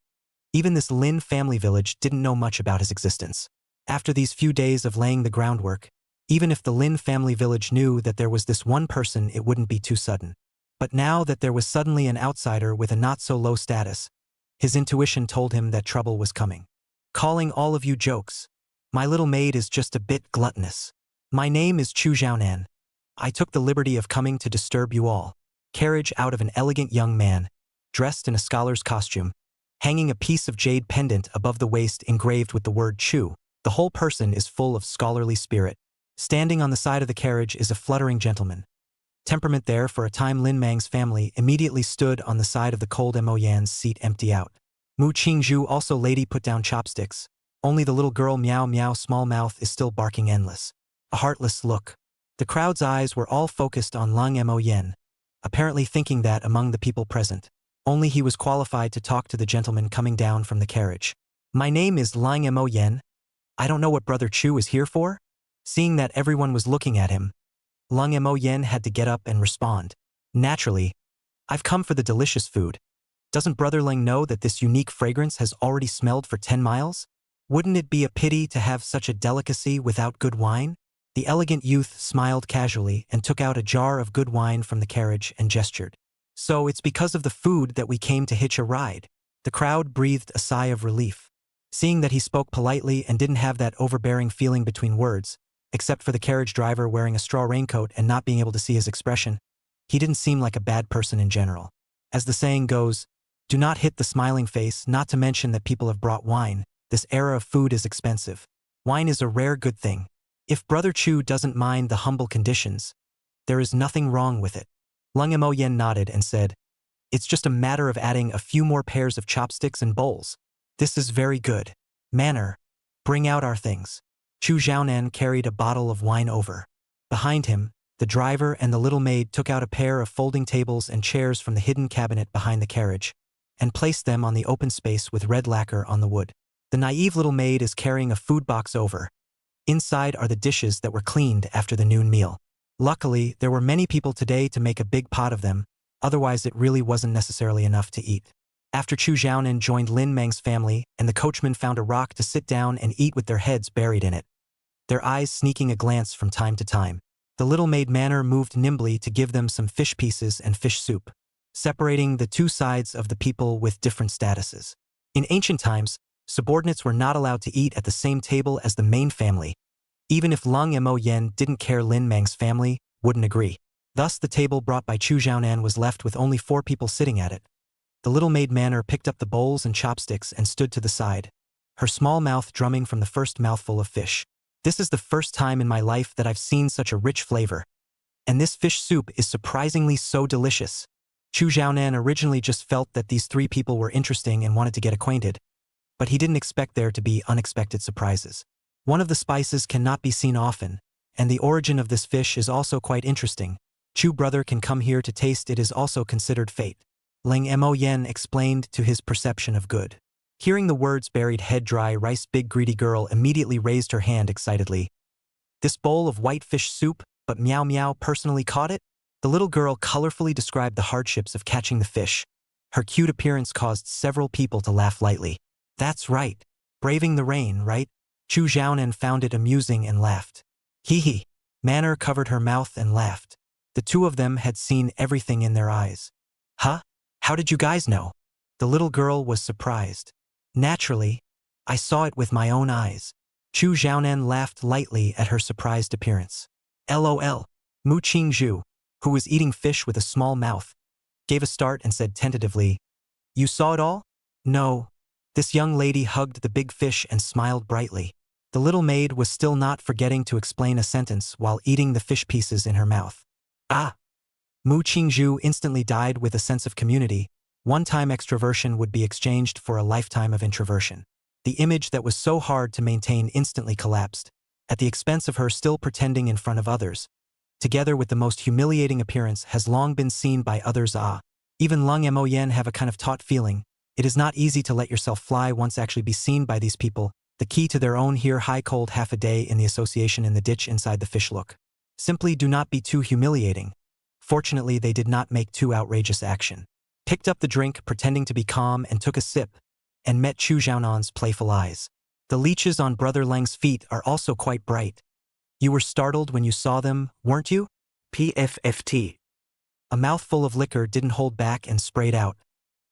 Even this Lin family village didn't know much about his existence. After these few days of laying the groundwork, even if the Lin family village knew that there was this one person, it wouldn't be too sudden. But now that there was suddenly an outsider with a not-so-low status, his intuition told him that trouble was coming. Calling all of you jokes. My little maid is just a bit gluttonous. My name is Chu Xiaonan. I took the liberty of coming to disturb you all. Carriage out of an elegant young man, dressed in a scholar's costume, hanging a piece of jade pendant above the waist engraved with the word Chu. The whole person is full of scholarly spirit. Standing on the side of the carriage is a fluttering gentleman. Temperament there for a time. Lin Mang's family immediately stood on the side of the cold Mo Yan's seat, empty out. Mu Qingzhu also lady put down chopsticks. Only the little girl meow meow small mouth is still barking endless. A heartless look. The crowd's eyes were all focused on Lung Mo Yen, apparently thinking that among the people present, only he was qualified to talk to the gentleman coming down from the carriage. My name is Lung Mo Yen. I don't know what Brother Chu is here for? Seeing that everyone was looking at him, Lung Mo Yen had to get up and respond. Naturally, I've come for the delicious food. Doesn't Brother Ling know that this unique fragrance has already smelled for 10 miles? Wouldn't it be a pity to have such a delicacy without good wine? The elegant youth smiled casually and took out a jar of good wine from the carriage and gestured. So it's because of the food that we came to hitch a ride. The crowd breathed a sigh of relief. Seeing that he spoke politely and didn't have that overbearing feeling between words, except for the carriage driver wearing a straw raincoat and not being able to see his expression, he didn't seem like a bad person in general. As the saying goes, do not hit the smiling face, not to mention that people have brought wine. This era of food is expensive. Wine is a rare good thing. If Brother Chu doesn't mind the humble conditions, there is nothing wrong with it. Lung Mo Yen nodded and said, it's just a matter of adding a few more pairs of chopsticks and bowls. This is very good. Manner, bring out our things. Chu Xiaonan carried a bottle of wine over. Behind him, the driver and the little maid took out a pair of folding tables and chairs from the hidden cabinet behind the carriage, and placed them on the open space with red lacquer on the wood. The naive little maid is carrying a food box over. Inside are the dishes that were cleaned after the noon meal. Luckily, there were many people today to make a big pot of them, otherwise it really wasn't necessarily enough to eat. After Chu Xiaonan joined Lin Mang's family and the coachman found a rock to sit down and eat with their heads buried in it, their eyes sneaking a glance from time to time. The little maid Manner moved nimbly to give them some fish pieces and fish soup, separating the two sides of the people with different statuses. In ancient times, subordinates were not allowed to eat at the same table as the main family. Even if Lung Mo Yen didn't care, Lin Mang's family wouldn't agree. Thus, the table brought by Chu Xiaonan was left with only 4 people sitting at it. The little maid Manner picked up the bowls and chopsticks and stood to the side, her small mouth drumming from the first mouthful of fish. This is the first time in my life that I've seen such a rich flavor. And this fish soup is surprisingly so delicious. Chu Xiaonan originally just felt that these 3 people were interesting and wanted to get acquainted, but he didn't expect there to be unexpected surprises. One of the spices cannot be seen often, and the origin of this fish is also quite interesting. Chu brother can come here to taste it is also considered fate. Ling Mo Yen explained to his perception of good. Hearing the words buried head dry rice, big greedy girl immediately raised her hand excitedly. This bowl of white fish soup, but Meow Meow personally caught it? The little girl colorfully described the hardships of catching the fish. Her cute appearance caused several people to laugh lightly. That's right. Braving the rain, right? Chu Xiaonan found it amusing and laughed. Hee hee. Manner covered her mouth and laughed. The two of them had seen everything in their eyes. Huh? How did you guys know? The little girl was surprised. Naturally, I saw it with my own eyes. Chu Xiaonan laughed lightly at her surprised appearance. LOL. Mu Qingzhu, who was eating fish with a small mouth, gave a start and said tentatively, you saw it all? No. This young lady hugged the big fish and smiled brightly. The little maid was still not forgetting to explain a sentence while eating the fish pieces in her mouth. Ah! Mu Qingzhu instantly died with a sense of community. One-time extroversion would be exchanged for a lifetime of introversion. The image that was so hard to maintain instantly collapsed, at the expense of her still pretending in front of others. Together with the most humiliating appearance has long been seen by others. Even Lung Moyen have a kind of taut feeling. It is not easy to let yourself fly once actually be seen by these people. The key to their own here high cold half a day in the association in the ditch inside the fish look. Simply do not be too humiliating. Fortunately, they did not make too outrageous action. Picked up the drink, pretending to be calm, and took a sip, and met Chu Xiaonan's playful eyes. The leeches on Brother Leng's feet are also quite bright. You were startled when you saw them, weren't you? PFFT. A mouthful of liquor didn't hold back and sprayed out.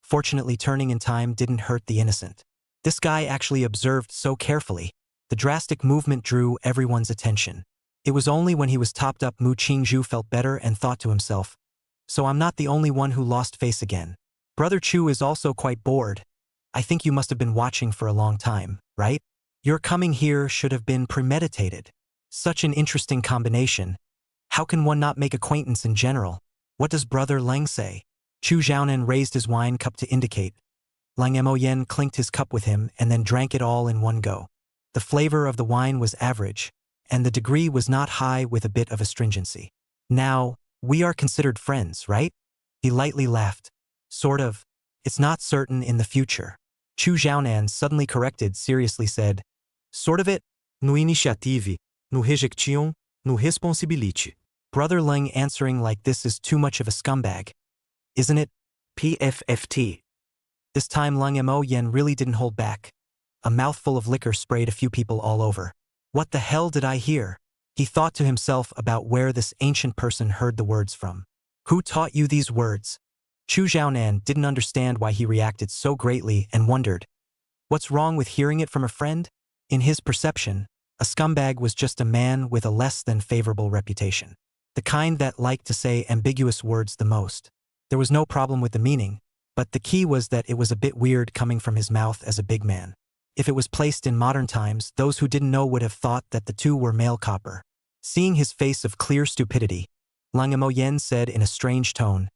Fortunately, turning in time didn't hurt the innocent. This guy actually observed so carefully. The drastic movement drew everyone's attention. It was only when he was topped up Mu Qingzhu felt better and thought to himself, so I'm not the only one who lost face again. Brother Chu is also quite bored. I think you must have been watching for a long time, right? Your coming here should have been premeditated. Such an interesting combination. How can one not make acquaintance in general? What does Brother Leng say? Chu Xiaonan raised his wine cup to indicate. Lang Moyen clinked his cup with him and then drank it all in one go. The flavor of the wine was average, and the degree was not high with a bit of astringency. Now, we are considered friends, right? He lightly laughed. Sort of. It's not certain in the future. Chu Xiaonan suddenly corrected, seriously said, Sort of it? No initiative, no rejection, no responsibility. Brother Leng answering like this is too much of a scumbag. Isn't it? PFFT. This time Leng Mo Yen really didn't hold back. A mouthful of liquor sprayed a few people all over. What the hell did I hear? He thought to himself about where this ancient person heard the words from. Who taught you these words? Chu Xiaonan didn't understand why he reacted so greatly and wondered, what's wrong with hearing it from a friend? In his perception, a scumbag was just a man with a less than favorable reputation. The kind that liked to say ambiguous words the most. There was no problem with the meaning, but the key was that it was a bit weird coming from his mouth as a big man. If it was placed in modern times, those who didn't know would have thought that the two were male copper. Seeing his face of clear stupidity, Lang Mo Yen said in a strange tone,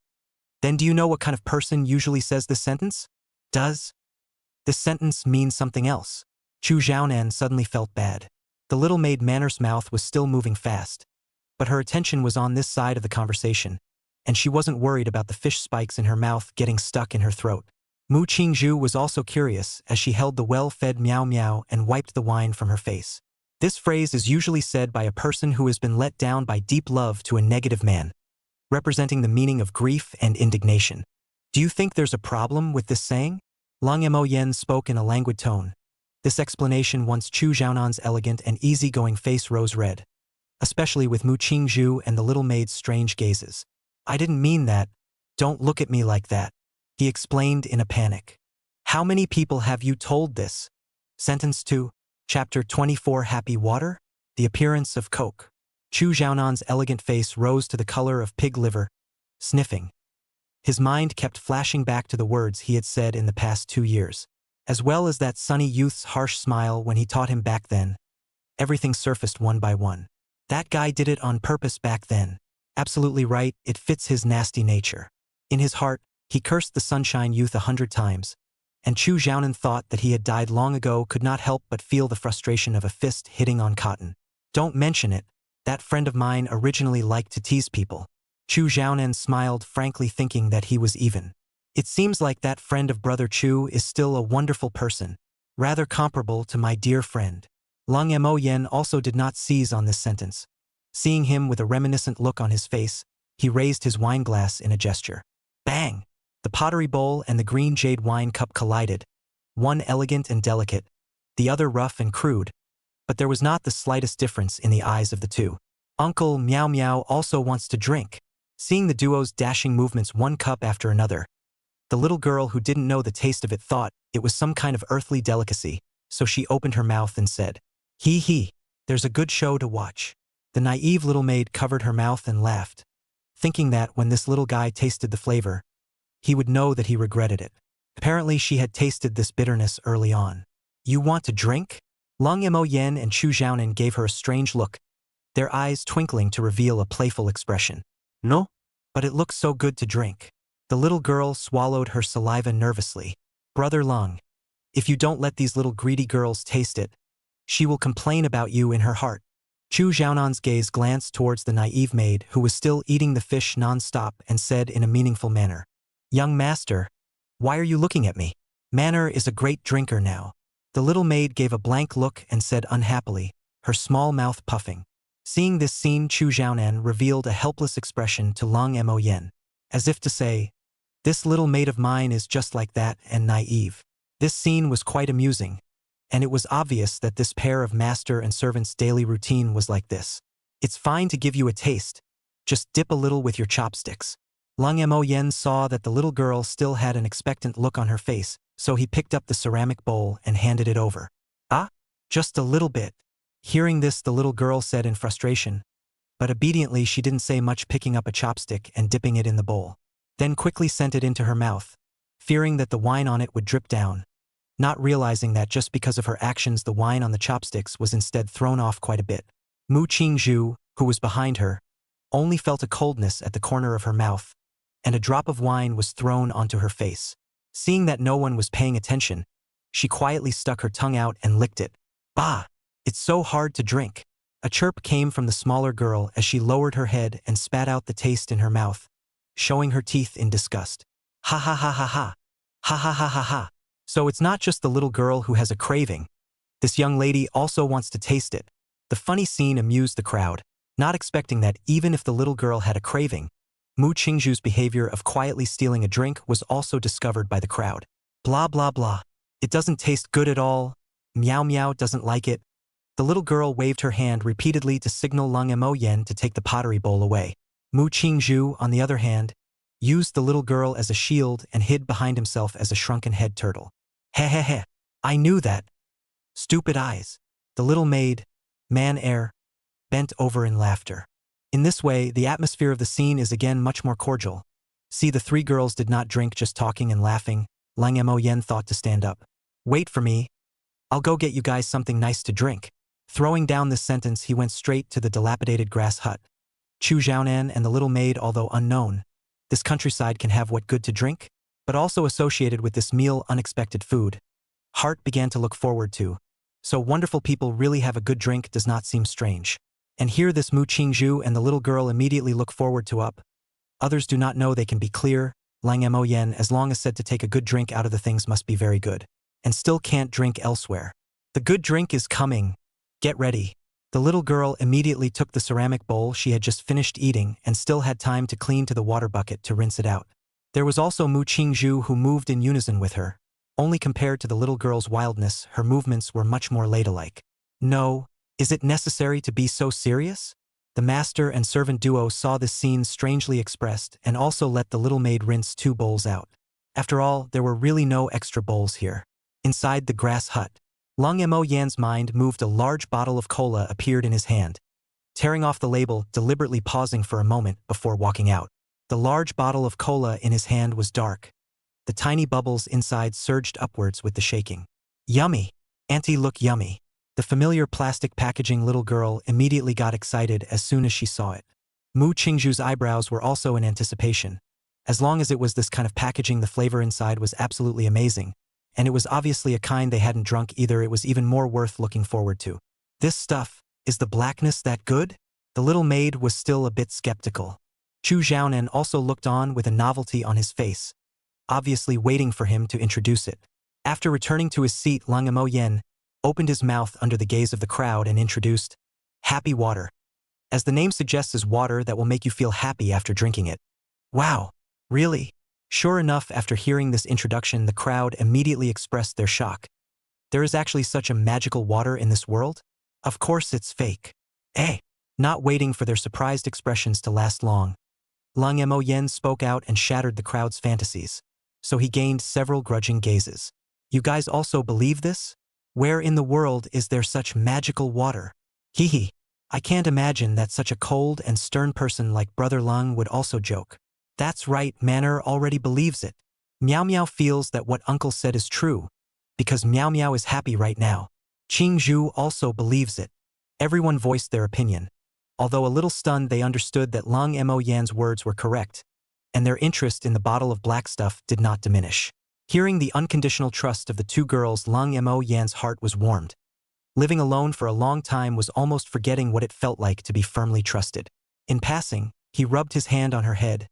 Then do you know what kind of person usually says this sentence? Does this sentence mean something else? Chu Xiaonan suddenly felt bad. The little maid Manner's mouth was still moving fast, but her attention was on this side of the conversation, and she wasn't worried about the fish spikes in her mouth getting stuck in her throat. Mu Qingzhu was also curious as she held the well-fed meow meow and wiped the wine from her face. This phrase is usually said by a person who has been let down by deep love to a negative man, representing the meaning of grief and indignation. Do you think there's a problem with this saying? Lang Mo Yen spoke in a languid tone. This explanation once Chu Xiaonan's elegant and easygoing face rose red, especially with Mu Qingzhu and the little maid's strange gazes. I didn't mean that. Don't look at me like that, he explained in a panic. How many people have you told this? Sentence 2, Chapter 24 Happy Water? The appearance of Coke. Chu Xiaonan's elegant face rose to the color of pig liver, sniffing. His mind kept flashing back to the words he had said in the past 2 years, as well as that sunny youth's harsh smile when he taught him back then. Everything surfaced one by one. That guy did it on purpose back then. Absolutely right, it fits his nasty nature. In his heart, he cursed the sunshine youth 100 times, and Chu Xiaonan thought that he had died long ago could not help but feel the frustration of a fist hitting on cotton. Don't mention it. That friend of mine originally liked to tease people. Chu Xiaonan smiled, frankly thinking that he was even. It seems like that friend of Brother Chu is still a wonderful person, rather comparable to my dear friend. Lang Mo Yen also did not seize on this sentence. Seeing him with a reminiscent look on his face, he raised his wineglass in a gesture. Bang! The pottery bowl and the green jade wine cup collided, one elegant and delicate, the other rough and crude, but there was not the slightest difference in the eyes of the two. Uncle Meow Meow also wants to drink. Seeing the duo's dashing movements one cup after another, the little girl who didn't know the taste of it thought it was some kind of earthly delicacy, so she opened her mouth and said, Hee hee, there's a good show to watch. The naive little maid covered her mouth and laughed, thinking that when this little guy tasted the flavor, he would know that he regretted it. Apparently she had tasted this bitterness early on. You want to drink? Lang Mo Yen and Chu Xiaonan gave her a strange look, their eyes twinkling to reveal a playful expression. No? But it looks so good to drink. The little girl swallowed her saliva nervously. Brother Lung, if you don't let these little greedy girls taste it, she will complain about you in her heart. Chu Xiaonan's gaze glanced towards the naive maid who was still eating the fish non-stop and said in a meaningful manner, "Young master, why are you looking at me? Manner is a great drinker now." The little maid gave a blank look and said unhappily, her small mouth puffing. Seeing this scene, Chu Xiaonan revealed a helpless expression to Lang Mo Yen, as if to say, "This little maid of mine is just like that and naive." This scene was quite amusing, and it was obvious that this pair of master and servant's daily routine was like this. It's fine to give you a taste. Just dip a little with your chopsticks. Lang Mo Yen saw that the little girl still had an expectant look on her face, so he picked up the ceramic bowl and handed it over. "Ah? Just a little bit." Hearing this, the little girl said in frustration, but obediently she didn't say much, picking up a chopstick and dipping it in the bowl. Then quickly sent it into her mouth, fearing that the wine on it would drip down, not realizing that just because of her actions the wine on the chopsticks was instead thrown off quite a bit. Mu Qingzhu, who was behind her, only felt a coldness at the corner of her mouth, and a drop of wine was thrown onto her face. Seeing that no one was paying attention, she quietly stuck her tongue out and licked it. "Bah! It's so hard to drink." A chirp came from the smaller girl as she lowered her head and spat out the taste in her mouth, showing her teeth in disgust. "Ha ha ha ha ha. Ha ha ha ha ha." So it's not just the little girl who has a craving. This young lady also wants to taste it. The funny scene amused the crowd, not expecting that even if the little girl had a craving, Mu Qingzhu's behavior of quietly stealing a drink was also discovered by the crowd. Blah blah blah. It doesn't taste good at all. Meow meow doesn't like it. The little girl waved her hand repeatedly to signal Lang Mo Yen to take the pottery bowl away. Mu Qingzhu, on the other hand, used the little girl as a shield and hid behind himself as a shrunken head turtle. "Heh heh heh. I knew that. Stupid eyes." The little maid, man-air, bent over in laughter. In this way, the atmosphere of the scene is again much more cordial. See, the three girls did not drink, just talking and laughing. Lang Mo Yen thought to stand up. "Wait for me. I'll go get you guys something nice to drink." Throwing down this sentence, he went straight to the dilapidated grass hut. Chu Xiaonan and the little maid, although unknown, this countryside can have what good to drink, but also associated with this meal unexpected food. Heart began to look forward to. So wonderful people really have a good drink does not seem strange. And here this Mu Qingzhu and the little girl immediately look forward to up. Others do not know they can be clear. Lang Mo Yen, as long as said to take a good drink out of the things must be very good. And still can't drink elsewhere. The good drink is coming. Get ready. The little girl immediately took the ceramic bowl she had just finished eating and still had time to clean to the water bucket to rinse it out. There was also Mu Qingzhu, who moved in unison with her. Only compared to the little girl's wildness, her movements were much more ladylike. "No, is it necessary to be so serious?" The master and servant duo saw this scene strangely expressed and also let the little maid rinse 2 bowls out. After all, there were really no extra bowls here. Inside the grass hut, Lang Mo Yan's mind moved. A large bottle of cola appeared in his hand. Tearing off the label, deliberately pausing for a moment before walking out. The large bottle of cola in his hand was dark. The tiny bubbles inside surged upwards with the shaking. "Yummy! Auntie, look yummy." The familiar plastic packaging little girl immediately got excited as soon as she saw it. Mu Qingzhu's eyebrows were also in anticipation. As long as it was this kind of packaging, the flavor inside was absolutely amazing. And it was obviously a kind they hadn't drunk either. It was even more worth looking forward to. "This stuff, is the blackness that good?" The little maid was still a bit skeptical. Chu Xiaonan also looked on with a novelty on his face, obviously waiting for him to introduce it. After returning to his seat, Lang Mo Yen opened his mouth under the gaze of the crowd and introduced, "Happy water." As the name suggests, is water that will make you feel happy after drinking it. "Wow, really?" Sure enough, after hearing this introduction, the crowd immediately expressed their shock. There is actually such a magical water in this world? Of course it's fake. Eh? Not waiting for their surprised expressions to last long, Lang Mo Yen spoke out and shattered the crowd's fantasies. So he gained several grudging gazes. "You guys also believe this? Where in the world is there such magical water? Hee hee. I can't imagine that such a cold and stern person like Brother Lung would also joke." "That's right, Manner already believes it. Meow Meow feels that what Uncle said is true, because Meow Meow is happy right now. Qingzhu also believes it." Everyone voiced their opinion. Although a little stunned, they understood that Lung Mo Yan's words were correct, and their interest in the bottle of black stuff did not diminish. Hearing the unconditional trust of the two girls, Lung Mo Yan's heart was warmed. Living alone for a long time was almost forgetting what it felt like to be firmly trusted. In passing, he rubbed his hand on her head.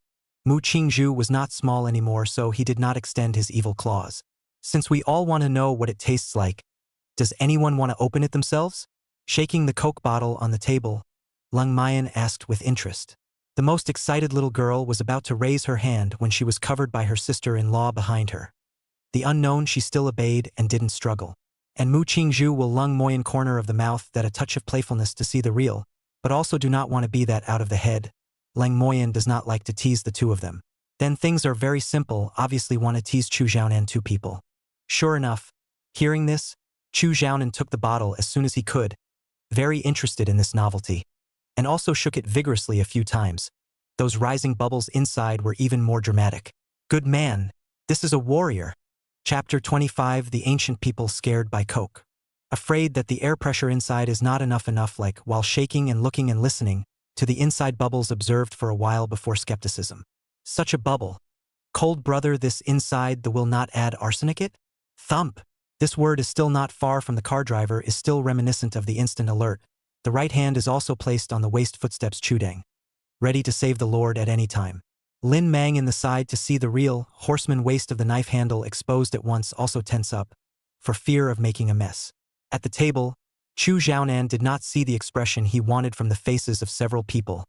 Mu Qingzhu was not small anymore, so he did not extend his evil claws. Since we all want to know what it tastes like, does anyone want to open it themselves? Shaking the Coke bottle on the table, Lung Mayan asked with interest. The most excited little girl was about to raise her hand when she was covered by her sister-in-law behind her. The unknown she still obeyed and didn't struggle. And Mu Qingzhu will Lung Moyan corner of the mouth that a touch of playfulness to see the real, but also do not want to be that out of the head. Lung Moyan does not like to tease the two of them. Then things are very simple, obviously want to tease Chu Xiaonan two people. Sure enough, hearing this, Chu Xiaonan took the bottle as soon as he could, very interested in this novelty, and also shook it vigorously a few times. Those rising bubbles inside were even more dramatic. Good man, this is a warrior. Chapter 25 The Ancient People Scared by Coke. Afraid that the air pressure inside is not enough like while shaking and looking and listening to the inside bubbles observed for a while before skepticism. Such a bubble. Cold brother, this inside the will not add arsenic it? Thump. This word is still not far from the car driver, is still reminiscent of the instant alert. The right hand is also placed on the waist, footsteps Chudeng, ready to save the Lord at any time. Lin Mang in the side to see the real horseman, waist of the knife handle exposed at once, also tense up, for fear of making a mess. At the table, Chu Xiaonan did not see the expression he wanted from the faces of several people.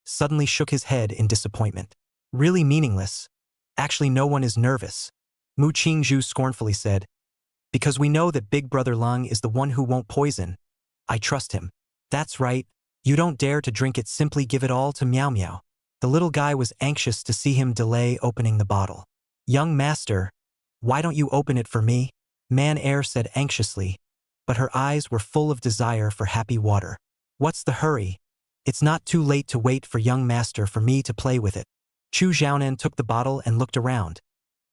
Suddenly shook his head in disappointment. Really meaningless. Actually, no one is nervous. Mu Qingzhu scornfully said. Because we know that Big Brother Lung is the one who won't poison. I trust him. That's right. You don't dare to drink it, simply give it all to Meow Meow. The little guy was anxious to see him delay opening the bottle. Young master, why don't you open it for me? Man Air said anxiously, but her eyes were full of desire for happy water. What's the hurry? It's not too late to wait for young master for me to play with it. Chu Xiaonan took the bottle and looked around,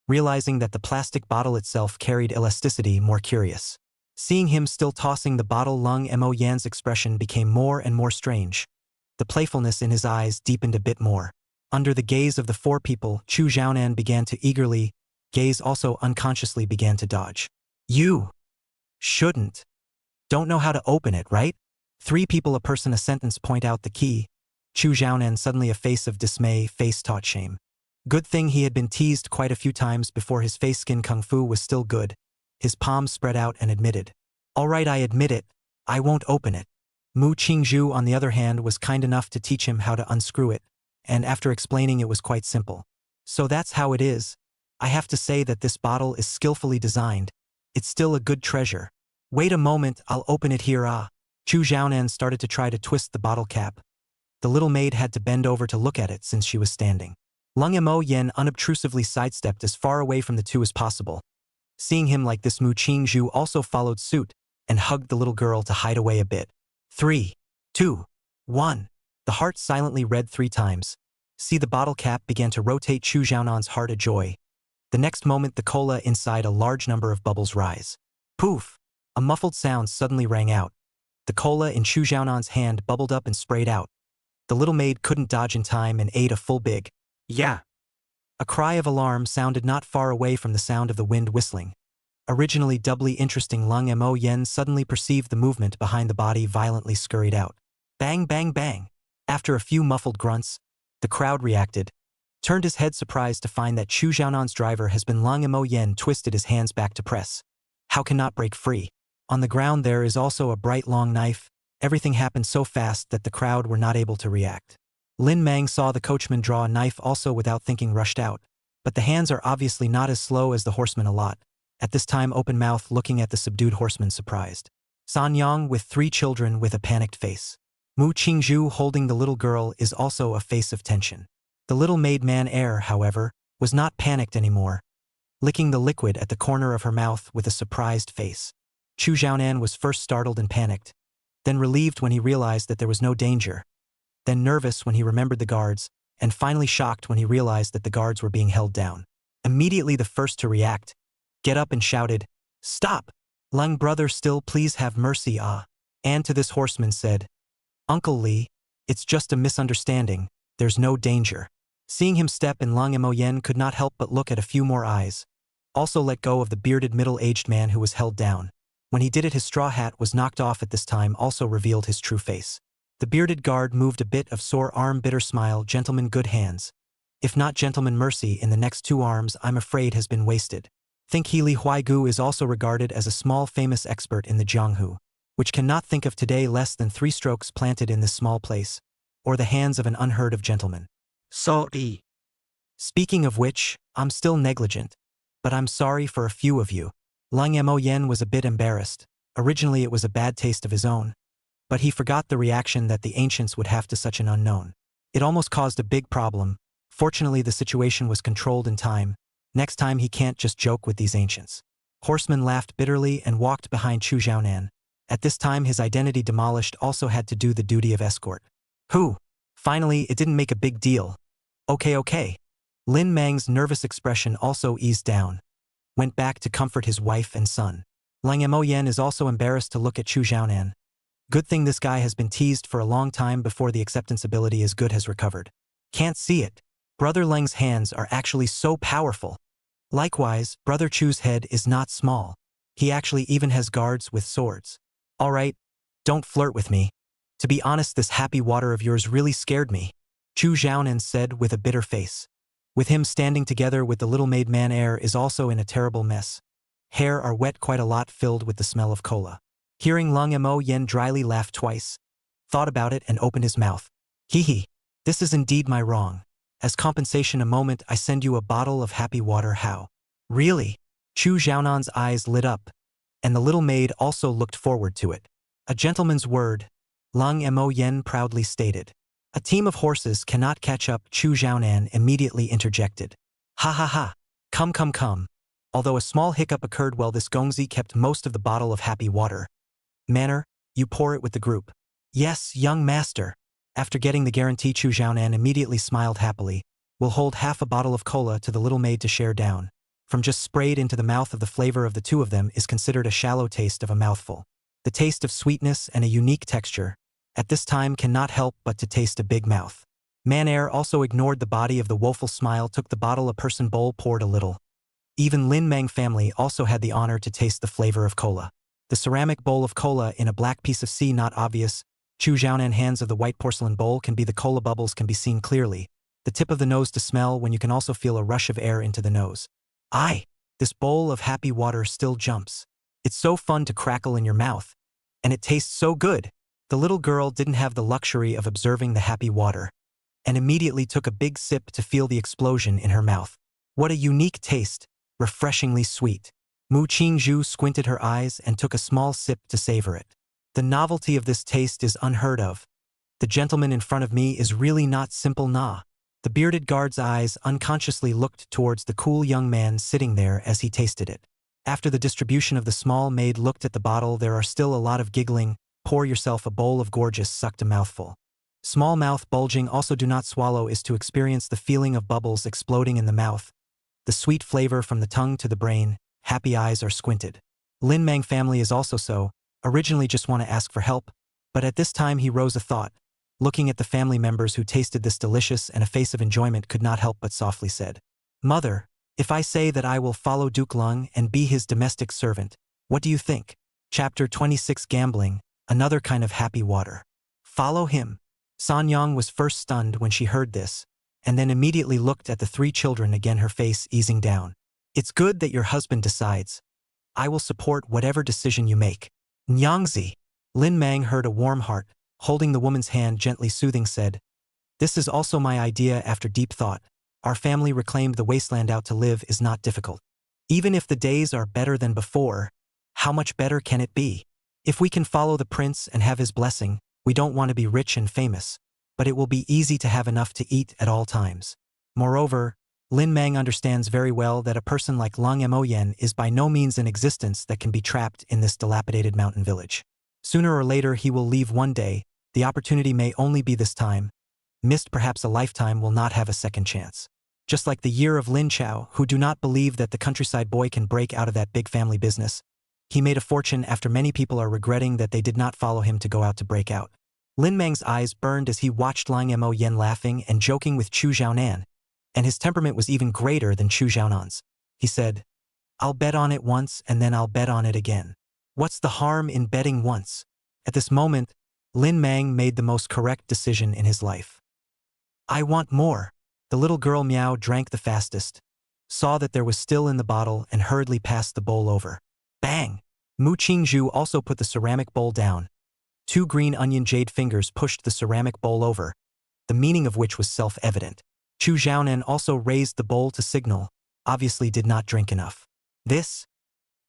realizing that the plastic bottle itself carried elasticity. More curious. Seeing him still tossing the bottle, Lung Mo Yan's expression became more and more strange. The playfulness in his eyes deepened a bit more. Under the gaze of the four people, Chu Xiaonan began to eagerly gaze, also unconsciously began to dodge. You shouldn't. Don't know how to open it, right? Three people, a person, a sentence, point out the key. Chu Xiaonan, suddenly a face of dismay, face taught shame. Good thing he had been teased quite a few times before. His face skin kung fu was still good. His palms spread out and admitted. All right, I admit it. I won't open it. Mu Qingzhu, on the other hand, was kind enough to teach him how to unscrew it, and after explaining it was quite simple. So that's how it is. I have to say that this bottle is skillfully designed. It's still a good treasure. Wait a moment, I'll open it here. Chu Xiaonan started to try to twist the bottle cap. The little maid had to bend over to look at it since she was standing. Lung Mo Yan unobtrusively sidestepped as far away from the two as possible. Seeing him like this, Mu Qingzhu also followed suit and hugged the little girl to hide away a bit. 3, 2, 1. The heart silently read 3 times. See, the bottle cap began to rotate. Chu Xiaonan's heart a joy. The next moment, the cola inside a large number of bubbles rise. Poof! A muffled sound suddenly rang out. The cola in Chu Xiaonan's hand bubbled up and sprayed out. The little maid couldn't dodge in time and ate a full big. Yeah! A cry of alarm sounded not far away from the sound of the wind whistling. Originally doubly interesting, Lung Mo Yan suddenly perceived the movement behind the body, violently scurried out. Bang, bang, bang! After a few muffled grunts, the crowd reacted, turned his head surprised to find that Chu Xiaonan's driver has been. Lung Mo Yan twisted his hands back to press. How cannot break free? On the ground there is also a bright long knife. Everything happened so fast that the crowd were not able to react. Lin Mang saw the coachman draw a knife also without thinking, rushed out. But the hands are obviously not as slow as the horseman a lot. At this time, open mouth looking at the subdued horseman, surprised. San Yang with 3 children with a panicked face. Mu Qingzhu holding the little girl is also a face of tension. The little maid Man Air, however, was not panicked anymore, licking the liquid at the corner of her mouth with a surprised face. Chu Xiaonan was first startled and panicked, then relieved when he realized that there was no danger, then nervous when he remembered the guards, and finally shocked when he realized that the guards were being held down. Immediately the first to react, get up and shouted, "Stop! Lung brother, still please have mercy, ah." And to this horseman said, "Uncle Li, It's just a misunderstanding, there's no danger. Seeing him step in, Lang Mo could not help but look at a few more eyes. Also let go of the bearded middle-aged man who was held down. When he did it, his straw hat was knocked off at this time, also revealed his true face. The bearded guard moved a bit of sore arm, bitter smile, gentlemen, good hands. If not gentlemen, mercy in the next 2 arms I'm afraid has been wasted. Think he Li Huaigu is also regarded as a small famous expert in the Jianghu, which cannot think of today less than 3 strokes planted in this small place, or the hands of an unheard of gentleman. Sorry. Speaking of which, I'm still negligent. But I'm sorry for a few of you. Lang Mo was a bit embarrassed. Originally it was a bad taste of his own. But he forgot the reaction that the ancients would have to such an unknown. It almost caused a big problem. Fortunately the situation was controlled in time. Next time he can't just joke with these ancients. Horseman laughed bitterly and walked behind Chu Xiaonan. At this time his identity demolished also had to do the duty of escort. Who? Finally, it didn't make a big deal. Okay. Lin Mang's nervous expression also eased down. Went back to comfort his wife and son. Lang Mo is also embarrassed to look at Chu Xiaonan. Good thing this guy has been teased for a long time before the acceptance ability is good has recovered. Can't see it. Brother Lang's hands are actually so powerful. Likewise, Brother Chu's head is not small. He actually even has guards with swords. Alright, don't flirt with me. To be honest, this happy water of yours really scared me, Chu Xiaonan said with a bitter face. With him standing together with the little maid, man air is also in a terrible mess. Hair are wet, quite a lot, filled with the smell of cola. Hearing Lang Mo dryly laugh twice, thought about it and opened his mouth. Hee, this is indeed my wrong. As compensation, a moment I send you a bottle of happy water. How? Really? Chu Xiaonan's eyes lit up, and the little maid also looked forward to it. A gentleman's word, Lang Mo proudly stated. A team of horses cannot catch up, Chu Xiaonan immediately interjected. Ha. Come. Although a small hiccup occurred while this Gongzi kept most of the bottle of happy water. Manner, you pour it with the group. Yes, young master. After getting the guarantee, Chu Xiaonan immediately smiled happily. Will hold half a bottle of cola to the little maid to share down. From just sprayed into the mouth of the flavor of the 2 of them is considered a shallow taste of a mouthful. The taste of sweetness and a unique texture. At this time cannot help but to taste a big mouth. Man air also ignored the body of the woeful smile, took the bottle, a person bowl, poured a little. Even Lin Mang family also had the honor to taste the flavor of cola. The ceramic bowl of cola in a black piece of sea, not obvious. Chu Xiaonan hands of the white porcelain bowl can be the cola bubbles can be seen clearly. The tip of the nose to smell when you can also feel a rush of air into the nose. Aye, this bowl of happy water still jumps. It's so fun to crackle in your mouth. And it tastes so good. The little girl didn't have the luxury of observing the happy water, and immediately took a big sip to feel the explosion in her mouth. What a unique taste, refreshingly sweet. Mu Qingzhu squinted her eyes and took a small sip to savor it. The novelty of this taste is unheard of. The gentleman in front of me is really not simple, nah. The bearded guard's eyes unconsciously looked towards the cool young man sitting there as he tasted it. After the distribution of the small maid looked at the bottle, there are still a lot of giggling. Pour yourself a bowl of gorgeous, sucked a mouthful. Small mouth bulging, also do not swallow, is to experience the feeling of bubbles exploding in the mouth. The sweet flavor from the tongue to the brain, happy eyes are squinted. Lin Mang family is also so, originally just want to ask for help, but at this time he rose a thought. Looking at the family members who tasted this delicious and a face of enjoyment could not help but softly said, Mother, if I say that I will follow Duke Lung and be his domestic servant, what do you think? Chapter 26 Gambling. Another kind of happy water. Follow him. Sanyang was first stunned when she heard this, and then immediately looked at the 3 children again, her face easing down. It's good that your husband decides. I will support whatever decision you make. Nyangzi. Lin Mang heard a warm heart, holding the woman's hand gently soothing, said, This is also my idea after deep thought. Our family reclaimed the wasteland, out to live is not difficult. Even if the days are better than before, how much better can it be? If we can follow the prince and have his blessing, we don't want to be rich and famous, but it will be easy to have enough to eat at all times. Moreover, Lin Mang understands very well that a person like Lang Mo is by no means in existence that can be trapped in this dilapidated mountain village. Sooner or later he will leave one day, the opportunity may only be this time. Missed perhaps a lifetime will not have a second chance. Just like the year of Lin Chao, who do not believe that the countryside boy can break out of that big family business. He made a fortune after many people are regretting that they did not follow him to go out to break out. Lin Mang's eyes burned as he watched Lang Mo Yen laughing and joking with Chu Xiaonan, and his temperament was even greater than Chu Xiaonan's. He said, "I'll bet on it once and then I'll bet on it again. What's the harm in betting once?" At this moment, Lin Mang made the most correct decision in his life. "I want more." The little girl Miao drank the fastest, saw that there was still in the bottle and hurriedly passed the bowl over. Bang! Mu Qingzhu also put the ceramic bowl down. 2 green onion jade fingers pushed the ceramic bowl over, the meaning of which was self-evident. Chu Xiaonan also raised the bowl to signal, obviously did not drink enough. This?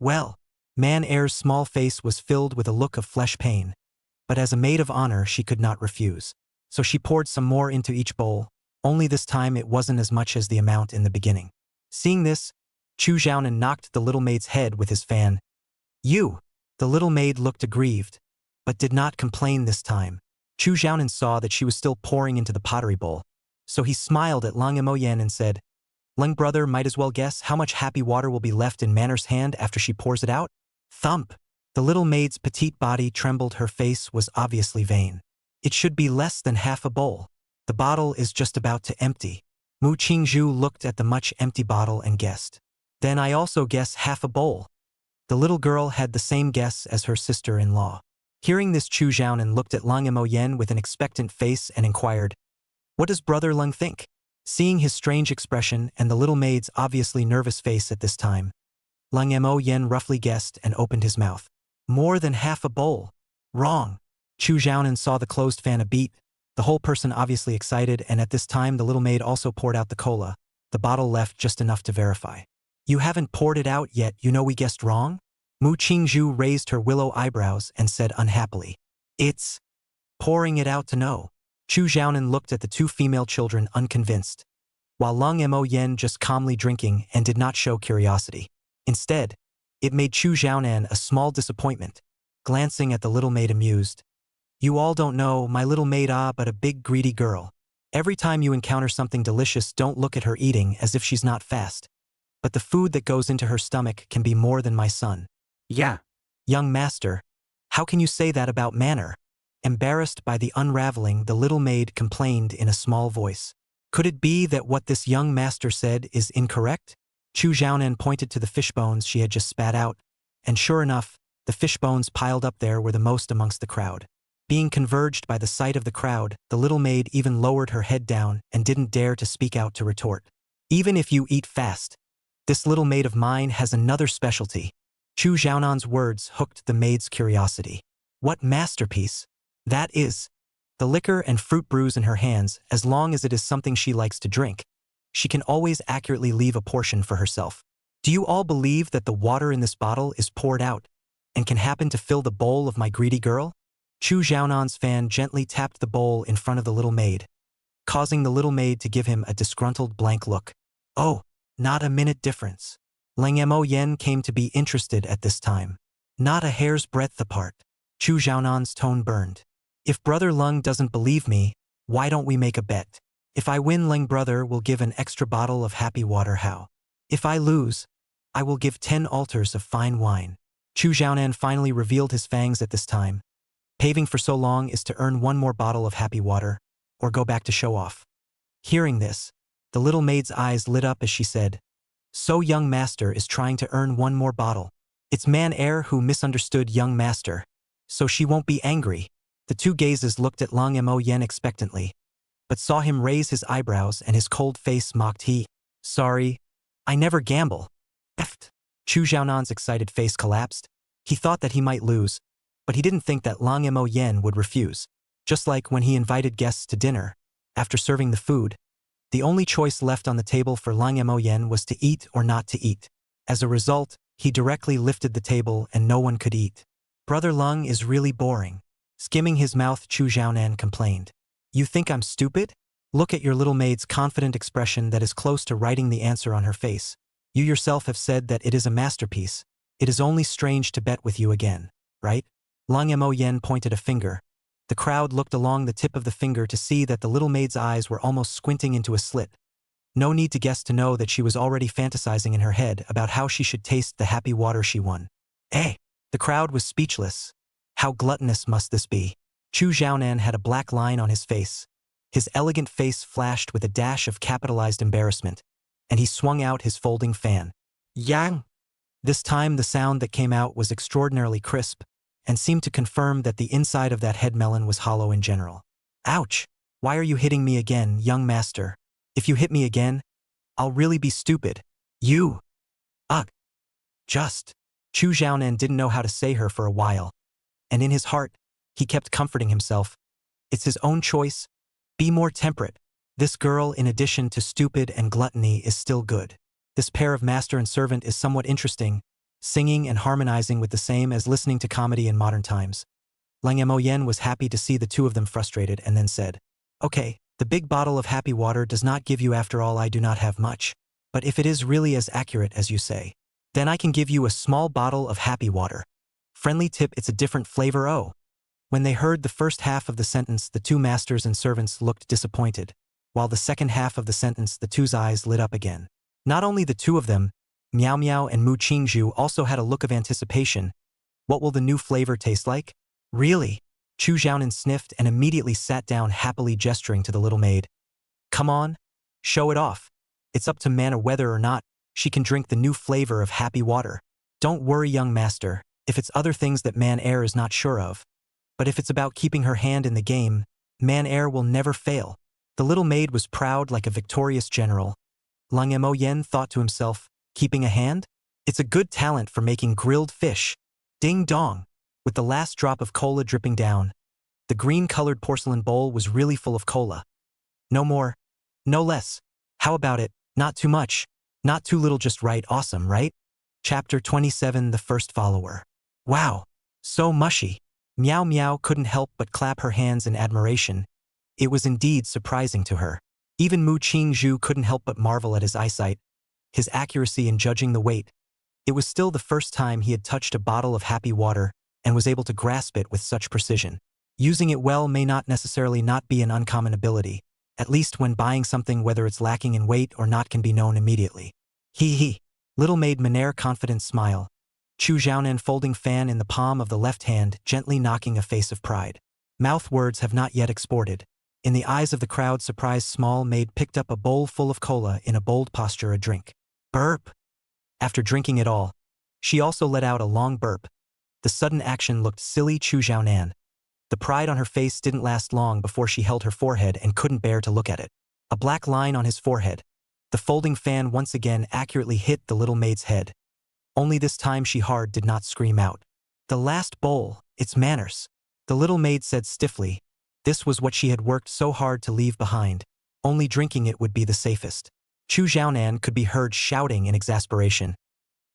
Well, Man Air's small face was filled with a look of flesh pain, but as a maid of honor she could not refuse. So she poured some more into each bowl, only this time it wasn't as much as the amount in the beginning. Seeing this, Chu Xiaonan knocked the little maid's head with his fan. "You!" The little maid looked aggrieved, but did not complain this time. Chu Xiaonan saw that she was still pouring into the pottery bowl, so he smiled at Lang Mo Yen and said, "Lung brother might as well guess how much happy water will be left in Manner's hand after she pours it out." Thump! The little maid's petite body trembled. Her face was obviously vain. "It should be less than half a bowl. The bottle is just about to empty." Mu Qingzhu looked at the much empty bottle and guessed. "Then I also guess half a bowl." The little girl had the same guess as her sister-in-law. Hearing this, Chu Xiaonan looked at Lang Mo Yen with an expectant face and inquired, "What does Brother Lung think?" Seeing his strange expression and the little maid's obviously nervous face at this time, Lang Mo Yen roughly guessed and opened his mouth. "More than half a bowl." "Wrong." Chu Xiaonan saw the closed fan a beat, the whole person obviously excited, and at this time the little maid also poured out the cola. The bottle left just enough to verify. "You haven't poured it out yet, you know we guessed wrong?" Mu Qingzhu raised her willow eyebrows and said unhappily, "It's pouring it out to know." Chu Xiaonan looked at the 2 female children unconvinced, while Lang Mo Yen just calmly drinking and did not show curiosity. Instead, it made Chu Xiaonan a small disappointment, glancing at the little maid amused. "You all don't know, my little maid but a big greedy girl. Every time you encounter something delicious, don't look at her eating as if she's not fast. But the food that goes into her stomach can be more than my son." Yeah. "Young master, how can you say that about Manner?" Embarrassed by the unraveling, the little maid complained in a small voice. "Could it be that what this young master said is incorrect?" Chu Xiaonan pointed to the fish bones she had just spat out, and sure enough, the fish bones piled up there were the most amongst the crowd. Being converged by the sight of the crowd, the little maid even lowered her head down and didn't dare to speak out to retort. "Even if you eat fast, this little maid of mine has another specialty." Chu Xiaonan's words hooked the maid's curiosity. "What masterpiece?" "That is." The liquor and fruit brews in her hands, as long as it is something she likes to drink, she can always accurately leave a portion for herself. "Do you all believe that the water in this bottle is poured out and can happen to fill the bowl of my greedy girl?" Chu Xiaonan's fan gently tapped the bowl in front of the little maid, causing the little maid to give him a disgruntled blank look. "Oh, not a minute difference." Lang Mo Yen came to be interested at this time. "Not a hair's breadth apart." Chu Xiaonan's tone burned. "If Brother Lung doesn't believe me, why don't we make a bet? If I win, Lung brother will give an extra bottle of happy water. How? If I lose, I will give 10 altars of fine wine." Chu Xiaonan finally revealed his fangs at this time. Paving for so long is to earn 1 more bottle of happy water, or go back to show off. Hearing this, the little maid's eyes lit up as she said, "So young master is trying to earn 1 more bottle. It's Man Air who misunderstood young master, so she won't be angry." The 2 gazes looked at Lang Mo Yen expectantly, but saw him raise his eyebrows and his cold face mocked he. "Sorry, I never gamble." Eft. Chu Xiaonan's excited face collapsed. He thought that he might lose, but he didn't think that Lang Mo Yen would refuse. Just like when he invited guests to dinner, after serving the food, the only choice left on the table for Lang Mo Yen was to eat or not to eat. As a result, he directly lifted the table and no one could eat. "Brother Lung is really boring." Skimming his mouth, Chu Xiaonan complained. "You think I'm stupid? Look at your little maid's confident expression that is close to writing the answer on her face. You yourself have said that it is a masterpiece. It is only strange to bet with you again, right?" Lang Mo Yen pointed a finger. The crowd looked along the tip of the finger to see that the little maid's eyes were almost squinting into a slit. No need to guess to know that she was already fantasizing in her head about how she should taste the happy water she won. "Eh!" The crowd was speechless. How gluttonous must this be? Chu Xiaonan had a black line on his face. His elegant face flashed with a dash of capitalized embarrassment, and he swung out his folding fan. Yang! This time the sound that came out was extraordinarily crisp, and seemed to confirm that the inside of that head melon was hollow in general. Ouch! Why are you hitting me again, young master? If you hit me again, I'll really be stupid. You! Ugh! Just! Chu Xiaonan didn't know how to say her for a while, and in his heart, he kept comforting himself. It's his own choice. Be more temperate. This girl, in addition to stupid and gluttony, is still good. This pair of master and servant is somewhat interesting, singing and harmonizing with the same as listening to comedy in modern times. Lang Mo Yen was happy to see the two of them frustrated and then said, Okay, the big bottle of happy water does not give you after all I do not have much. But if it is really as accurate as you say, then I can give you a small bottle of happy water. Friendly tip, it's a different flavor. Oh. When they heard the first half of the sentence, the two masters and servants looked disappointed, while the second half of the sentence, the two's eyes lit up again. Not only the two of them, Miao Miao and Mu Qingzhu also had a look of anticipation. What will the new flavor taste like? Really? Chu Xiaonan sniffed and immediately sat down, happily gesturing to the little maid. Come on, show it off. It's up to Manna whether or not she can drink the new flavor of happy water. Don't worry, young master, if it's other things that Man Air is not sure of. But if it's about keeping her hand in the game, Man Air will never fail. The little maid was proud like a victorious general. Lang Mo Yen thought to himself, keeping a hand? It's a good talent for making grilled fish. Ding dong! With the last drop of cola dripping down, the green-colored porcelain bowl was really full of cola. No more, no less. How about it? Not too much, not too little, just right. Awesome, right? Chapter 27, The First Follower. Wow, so mushy. Miao Miao couldn't help but clap her hands in admiration. It was indeed surprising to her. Even Mu Qingzhu couldn't help but marvel at his eyesight, his accuracy in judging the weight. It was still the first time he had touched a bottle of happy water and was able to grasp it with such precision. Using it well may not necessarily not be an uncommon ability, at least when buying something, whether it's lacking in weight or not, can be known immediately. Hee hee. Little maid Manhwa confident smile. Chu Xiaonan folding fan in the palm of the left hand, gently knocking a face of pride. Mouth words have not yet exported. In the eyes of the crowd, surprised small maid picked up a bowl full of cola in a bold posture, a drink. Burp. After drinking it all, she also let out a long burp. The sudden action looked silly Chu Xiaonan. The pride on her face didn't last long before she held her forehead and couldn't bear to look at it. A black line on his forehead. The folding fan once again accurately hit the little maid's head. Only this time she hard did not scream out. The last bowl, it's manners. The little maid said stiffly. This was what she had worked so hard to leave behind. Only drinking it would be the safest. Chu Xiaonan could be heard shouting in exasperation.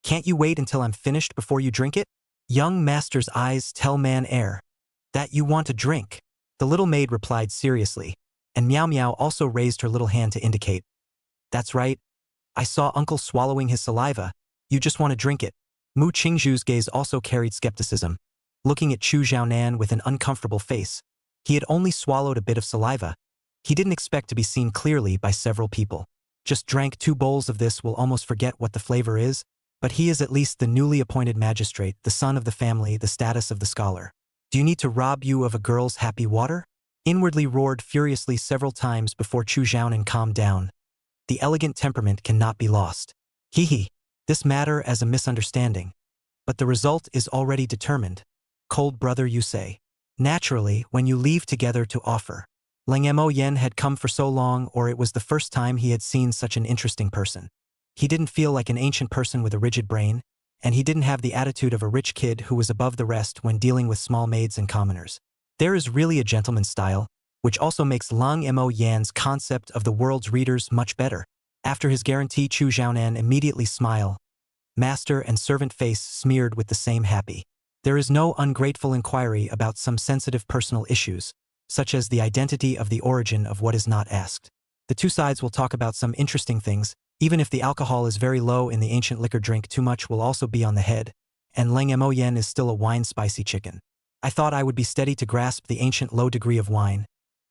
Can't you wait until I'm finished before you drink it? Young master's eyes tell Man Air that you want a drink. The little maid replied seriously, and Miao Miao also raised her little hand to indicate. That's right. I saw uncle swallowing his saliva. You just want to drink it. Mu Qingzhu's gaze also carried skepticism, looking at Chu Xiaonan with an uncomfortable face. He had only swallowed a bit of saliva. He didn't expect to be seen clearly by several people. Just drank 2 bowls of this, will almost forget what the flavor is, but he is at least the newly appointed magistrate, the son of the family, the status of the scholar. Do you need to rob you of a girl's happy water? Inwardly roared furiously several times before Chu Xiaonan calmed down. The elegant temperament cannot be lost. Hee hee. This matter as a misunderstanding. But the result is already determined. Cold brother, you say. Naturally, when you leave together to offer. Lang Mo Yen had come for so long, or it was the first time he had seen such an interesting person. He didn't feel like an ancient person with a rigid brain, and he didn't have the attitude of a rich kid who was above the rest when dealing with small maids and commoners. There is really a gentleman's style, which also makes Lang Mo Yan's concept of the world's readers much better. After his guarantee, Chu Xiaonan immediately smile. Master and servant face smeared with the same happy. There is no ungrateful inquiry about some sensitive personal issues, such as the identity of the origin of what is not asked. The two sides will talk about some interesting things. Even if the alcohol is very low in the ancient liquor drink, too much will also be on the head, and Lang Mo Yen is still a wine-spicy chicken. I thought I would be steady to grasp the ancient low degree of wine,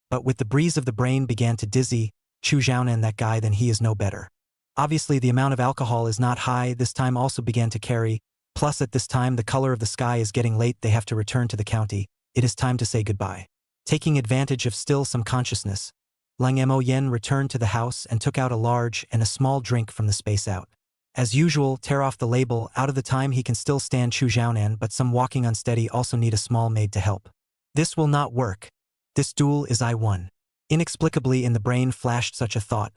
but with the breeze of the brain began to dizzy, Chu Xiaonan that guy, then he is no better. Obviously the amount of alcohol is not high, this time also began to carry, plus at this time the color of the sky is getting late, they have to return to the county, it is time to say goodbye. Taking advantage of still some consciousness, Lang Mo Yen returned to the house and took out a large and a small drink from the space out. As usual, tear off the label. Out of the time he can still stand Chu Zhaonan, but some walking unsteady also need a small maid to help. This will not work. This duel is I won. Inexplicably in the brain flashed such a thought.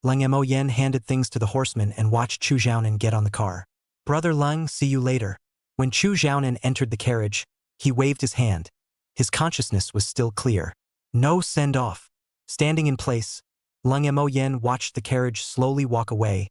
Lang Mo Yen handed things to the horseman and watched Chu Zhaonan get on the car. Brother Lang, see you later. When Chu Zhaonan entered the carriage, he waved his hand. His consciousness was still clear. No send-off. Standing in place, Lang Mo Yen watched the carriage slowly walk away,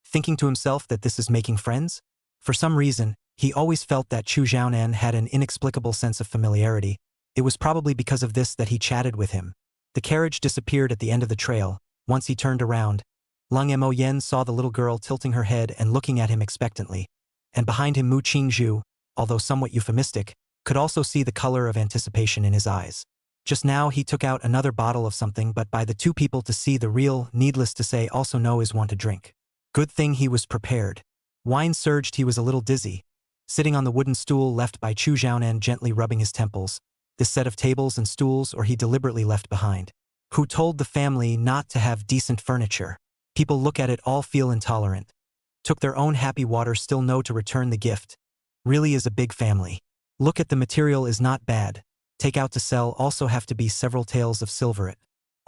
thinking to himself that this is making friends. For some reason, he always felt that Chu Zhaonan had an inexplicable sense of familiarity. It was probably because of this that he chatted with him. The carriage disappeared at the end of the trail. Once he turned around, Lang Mo Yen saw the little girl tilting her head and looking at him expectantly. And behind him Mu Qingzhu, although somewhat euphemistic, could also see the color of anticipation in his eyes. Just now he took out another bottle of something, but by the two people to see the real, needless to say also know is want to drink. Good thing he was prepared. Wine surged. He was a little dizzy. Sitting on the wooden stool left by Chu Zhaonan gently rubbing his temples. This set of tables and stools or he deliberately left behind. Who told the family not to have decent furniture? People look at it all feel intolerant. Took their own happy water still know to return the gift. Really is a big family. Look at the material is not bad. Take out to sell also have to be several taels of silver it.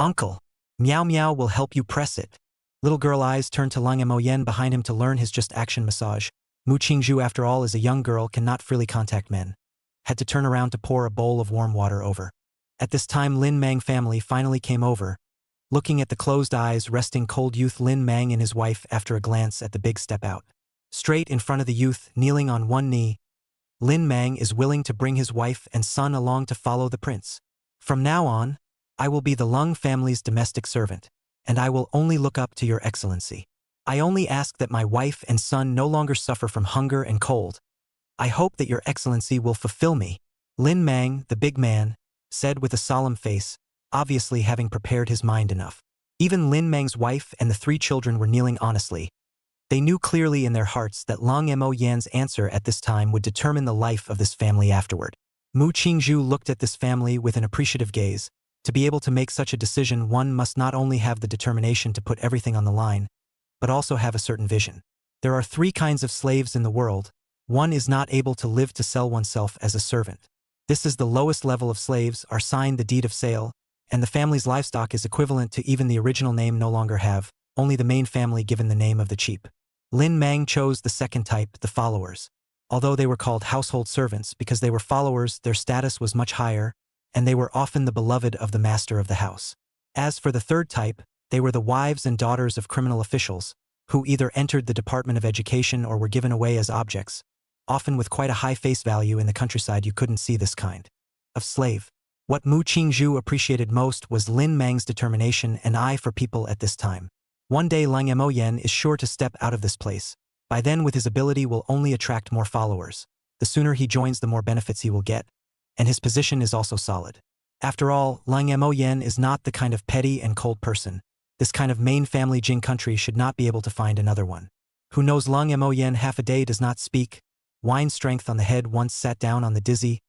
Uncle. Meow Meow will help you press it. Little girl eyes turned to Lang Mo Yen behind him to learn his just action massage. Mu Qingzhu after all is a young girl cannot freely contact men. Had to turn around to pour a bowl of warm water over. At this time Lin Mang family finally came over. Looking at the closed eyes resting cold youth Lin Mang and his wife after a glance at the big step out. Straight in front of the youth kneeling on one knee. Lin Mang is willing to bring his wife and son along to follow the prince. From now on, I will be the Lung family's domestic servant, and I will only look up to your excellency. I only ask that my wife and son no longer suffer from hunger and cold. I hope that your excellency will fulfill me. Lin Mang, the big man, said with a solemn face, obviously having prepared his mind enough. Even Lin Mang's wife and the three children were kneeling honestly. They knew clearly in their hearts that Lang Mo Yan's answer at this time would determine the life of this family afterward. Mu Qingzhu looked at this family with an appreciative gaze. To be able to make such a decision, one must not only have the determination to put everything on the line, but also have a certain vision. There are three kinds of slaves in the world. One is not able to live to sell oneself as a servant. This is the lowest level of slaves, are signed the deed of sale, and the family's livestock is equivalent to even the original name no longer have, only the main family given the name of the chief. Lin Mang chose the second type, the followers. Although they were called household servants because they were followers, their status was much higher, and they were often the beloved of the master of the house. As for the third type, they were the wives and daughters of criminal officials, who either entered the Department of Education or were given away as objects. Often with quite a high face value in the countryside you couldn't see this kind of slave. What Mu Qingzhu appreciated most was Lin Mang's determination and eye for people at this time. One day Lang Mo Yen is sure to step out of this place. By then with his ability will only attract more followers. The sooner he joins the more benefits he will get, and his position is also solid. After all, Lang Mo Yen is not the kind of petty and cold person. This kind of main family Jing country should not be able to find another one. Who knows Lang Mo Yen half a day does not speak. Wine strength on the head once sat down on the dizzy.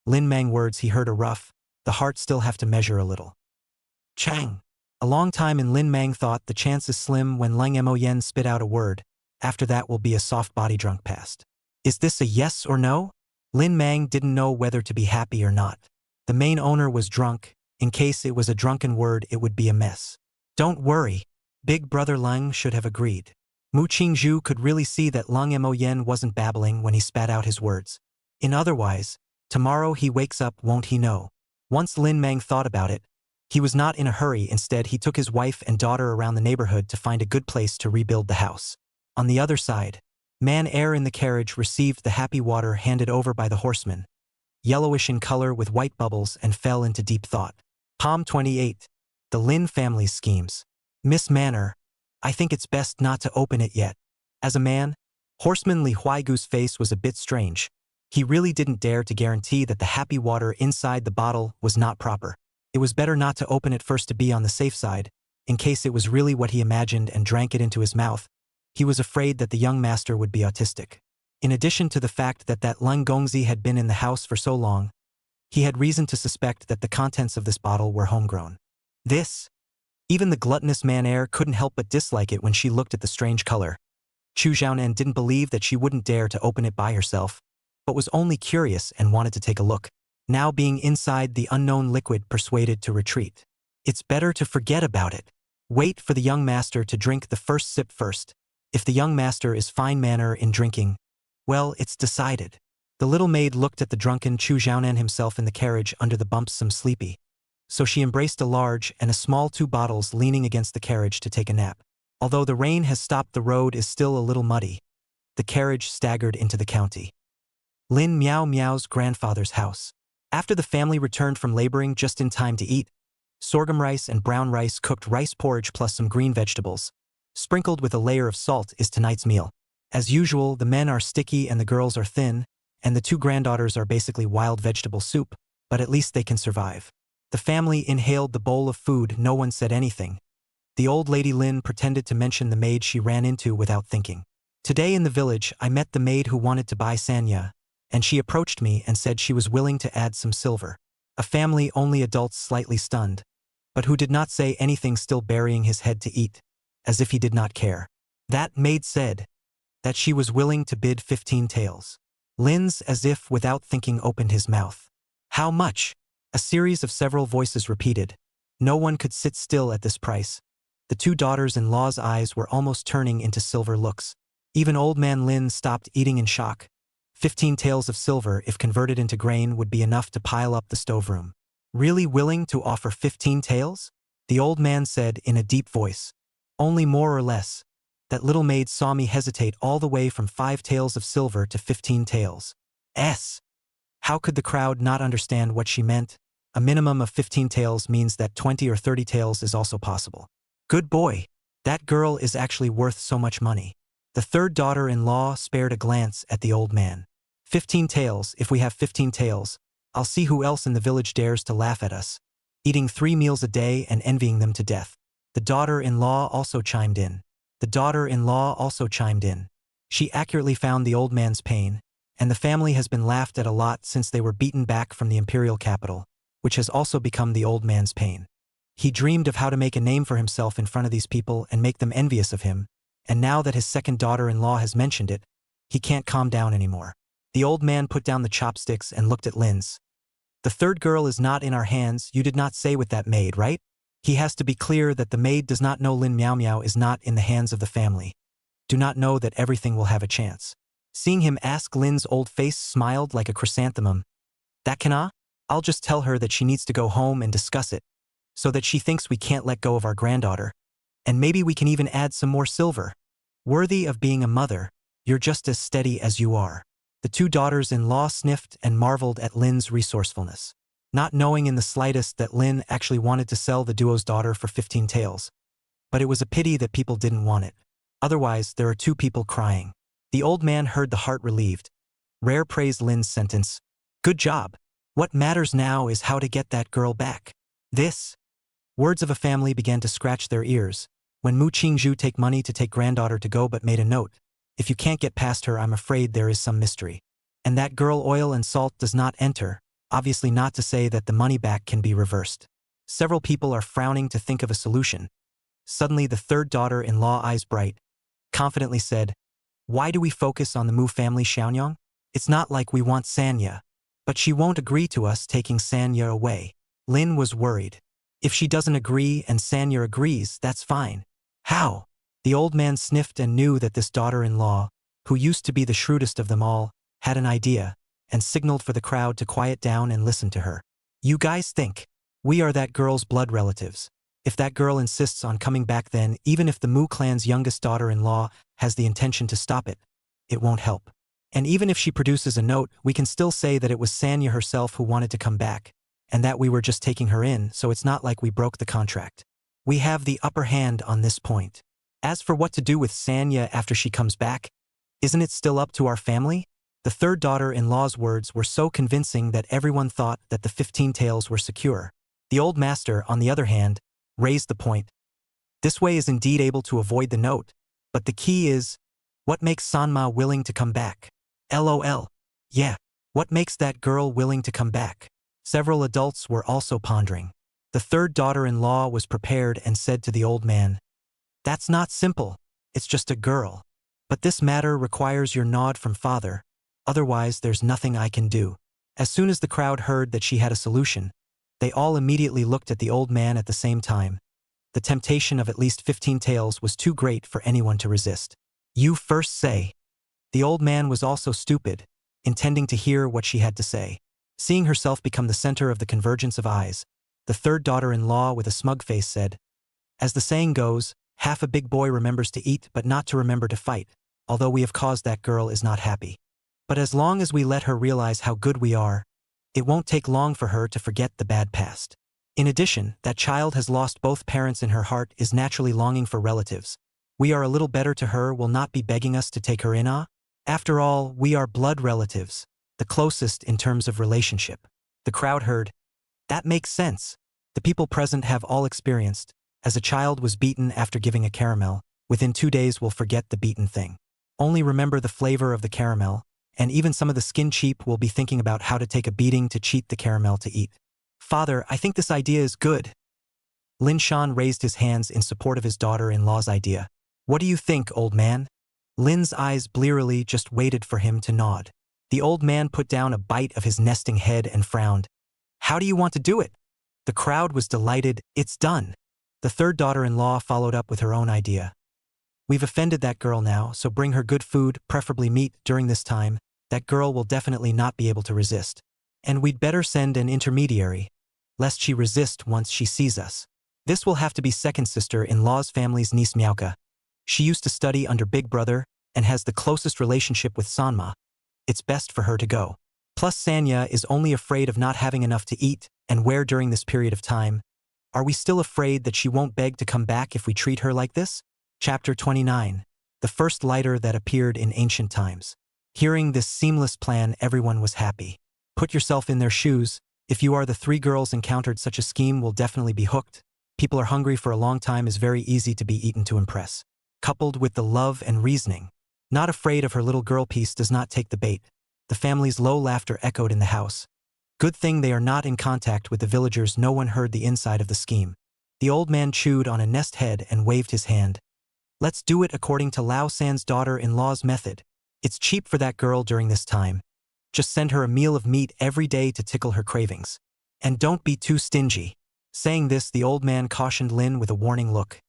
Lin Mang words he heard are rough. The heart still have to measure a little. Chang. A long time in Lin Mang thought the chance is slim when Lang Mo Yen spit out a word. After that will be a soft body drunk past. Is this a yes or no? Lin Mang didn't know whether to be happy or not. The main owner was drunk. In case it was a drunken word it would be a mess. Don't worry. Big brother Lang should have agreed. Mu Qingzhu could really see that Lang Mo Yen wasn't babbling when he spat out his words. In otherwise, tomorrow he wakes up won't he know. Once Lin Mang thought about it, he was not in a hurry. Instead he took his wife and daughter around the neighborhood to find a good place to rebuild the house. On the other side, man air in the carriage received the happy water handed over by the horseman, yellowish in color with white bubbles, and fell into deep thought. Palm 28. The Lin family's schemes. Miss Manor, I think it's best not to open it yet. As a man, Horseman Li Huaigu's face was a bit strange. He really didn't dare to guarantee that the happy water inside the bottle was not proper. It was better not to open it first to be on the safe side, in case it was really what he imagined and drank it into his mouth. He was afraid that the young master would be autistic. In addition to the fact that Lung Gongzi had been in the house for so long, He had reason to suspect that the contents of this bottle were homegrown. Even the gluttonous man-heir couldn't help but dislike it when she looked at the strange color. Chu Xiaonan didn't believe that she wouldn't dare to open it by herself, but was only curious and wanted to take a look. Now being inside the unknown liquid persuaded to retreat. It's better to forget about it. Wait for the young master to drink the first sip first. If the young master is fine manner in drinking, well, it's decided. The little maid looked at the drunken Chu Xiaonan himself in the carriage under the bumps some sleepy. So she embraced a large and a small 2 bottles leaning against the carriage to take a nap. Although the rain has stopped, the road is still a little muddy. The carriage staggered into the county. Lin Miao Miao's grandfather's house. After the family returned from laboring just in time to eat, sorghum rice and brown rice cooked rice porridge plus some green vegetables, sprinkled with a layer of salt is tonight's meal. As usual, the men are sticky and the girls are thin, and the 2 granddaughters are basically wild vegetable soup, but at least they can survive. The family inhaled the bowl of food, no one said anything. The old lady Lin pretended to mention the maid she ran into without thinking. Today in the village, I met the maid who wanted to buy sanya, and she approached me and said she was willing to add some silver. A family only adults slightly stunned, but who did not say anything, still burying his head to eat, as if he did not care. That maid said that she was willing to bid 15 taels. Lin's, as if without thinking, opened his mouth. How much? A series of several voices repeated. No one could sit still at this price. The 2 daughters-in-law's eyes were almost turning into silver looks. Even old man Lin stopped eating in shock. 15 taels of silver, if converted into grain, would be enough to pile up the stoveroom. Really willing to offer 15 taels? The old man said in a deep voice. Only more or less. That little maid saw me hesitate all the way from 5 taels of silver to 15 taels. How could the crowd not understand what she meant? A minimum of 15 taels means that 20 or 30 taels is also possible. Good boy. That girl is actually worth so much money. The 3rd daughter-in-law spared a glance at the old man. 15 taels, if we have 15 taels, I'll see who else in the village dares to laugh at us. Eating 3 meals a day and envying them to death. The daughter-in-law also chimed in. She accurately found the old man's pain, and the family has been laughed at a lot since they were beaten back from the imperial capital, which has also become the old man's pain. He dreamed of how to make a name for himself in front of these people and make them envious of him, and now that his 2nd daughter-in-law has mentioned it, he can't calm down anymore. The old man put down the chopsticks and looked at Lin's. The 3rd girl is not in our hands, you did not say with that maid, right? He has to be clear that the maid does not know Lin Miao Miao is not in the hands of the family. Do not know that everything will have a chance. Seeing him ask, Lin's old face smiled like a chrysanthemum. That can I'll just tell her that she needs to go home and discuss it, so that she thinks we can't let go of our granddaughter. And maybe we can even add some more silver. Worthy of being a mother, you're just as steady as you are. The 2 daughters-in-law sniffed and marveled at Lin's resourcefulness, not knowing in the slightest that Lin actually wanted to sell the duo's daughter for 15 taels. But it was a pity that people didn't want it. Otherwise, there are 2 people crying. The old man heard the heart relieved. Rare praised Lin's sentence. Good job. What matters now is how to get that girl back. Words of a family began to scratch their ears. When Mu Qingzhu take money to take granddaughter to go, but made a note. If you can't get past her, I'm afraid there is some mystery. And that girl oil and salt does not enter, obviously not to say that the money back can be reversed. Several people are frowning to think of a solution. Suddenly the 3rd daughter-in-law, eyes bright, confidently said, why do we focus on the Mu family, Xiaonyang? It's not like we want Sanya. But she won't agree to us taking Sanya away. Lin was worried. If she doesn't agree and Sanya agrees, that's fine. How? The old man sniffed and knew that this daughter-in-law, who used to be the shrewdest of them all, had an idea, and signaled for the crowd to quiet down and listen to her. You guys think we are that girl's blood relatives. If that girl insists on coming back, then even if the Mu clan's youngest daughter-in-law has the intention to stop it, it won't help. And even if she produces a note, we can still say that it was Sanya herself who wanted to come back, and that we were just taking her in, so it's not like we broke the contract. We have the upper hand on this point. As for what to do with Sanya after she comes back, isn't it still up to our family? The 3rd daughter-in-law's words were so convincing that everyone thought that the 15 taels were secure. The old master, on the other hand, raised the point. This way is indeed able to avoid the note, but the key is, what makes Sanma willing to come back? LOL. Yeah, what makes that girl willing to come back? Several adults were also pondering. The third daughter-in-law was prepared and said to the old man, "That's not simple. It's just a girl. But this matter requires your nod from father. Otherwise, there's nothing I can do." As soon as the crowd heard that she had a solution, they all immediately looked at the old man at the same time. The temptation of at least 15 taels was too great for anyone to resist. "You first say." The old man was also stupid, intending to hear what she had to say. Seeing herself become the center of the convergence of eyes, the third daughter-in-law with a smug face said, "As the saying goes, half a big boy remembers to eat but not to remember to fight, although we have caused that girl is not happy. But as long as we let her realize how good we are, it won't take long for her to forget the bad past. In addition, that child has lost both parents in her heart is naturally longing for relatives. We are a little better to her will not be begging us to take her in. After all, we are blood relatives, the closest in terms of relationship." The crowd heard, "That makes sense." The people present have all experienced, as a child was beaten after giving a caramel, within 2 days will forget the beaten thing. Only remember the flavor of the caramel, and even some of the skin cheap will be thinking about how to take a beating to cheat the caramel to eat. "Father, I think this idea is good." Lin Shan raised his hands in support of his daughter-in-law's idea. "What do you think, old man?" Lin's eyes blearily just waited for him to nod. The old man put down a bite of his nesting head and frowned. "How do you want to do it?" The crowd was delighted. "It's done." The third daughter-in-law followed up with her own idea. "We've offended that girl now, so bring her good food, preferably meat, during this time. That girl will definitely not be able to resist. And we'd better send an intermediary, lest she resist once she sees us. This will have to be second sister-in-law's family's niece Miauka. She used to study under Big Brother and has the closest relationship with Sanma. It's best for her to go. Plus Sanya is only afraid of not having enough to eat and wear during this period of time. Are we still afraid that she won't beg to come back if we treat her like this?" Chapter 29. The first lighter that appeared in ancient times. Hearing this seamless plan, everyone was happy. Put yourself in their shoes. If you are the 3 girls encountered, such a scheme will definitely be hooked. People are hungry for a long time is very easy to be eaten to impress. Coupled with the love and reasoning. Not afraid of her little girl piece does not take the bait. The family's low laughter echoed in the house. Good thing they are not in contact with the villagers. No one heard the inside of the scheme. The old man chewed on a nest head and waved his hand. "Let's do it according to Lao San's daughter-in-law's method. It's cheap for that girl during this time. Just send her a meal of meat every day to tickle her cravings. And don't be too stingy." Saying this, the old man cautioned Lin with a warning look.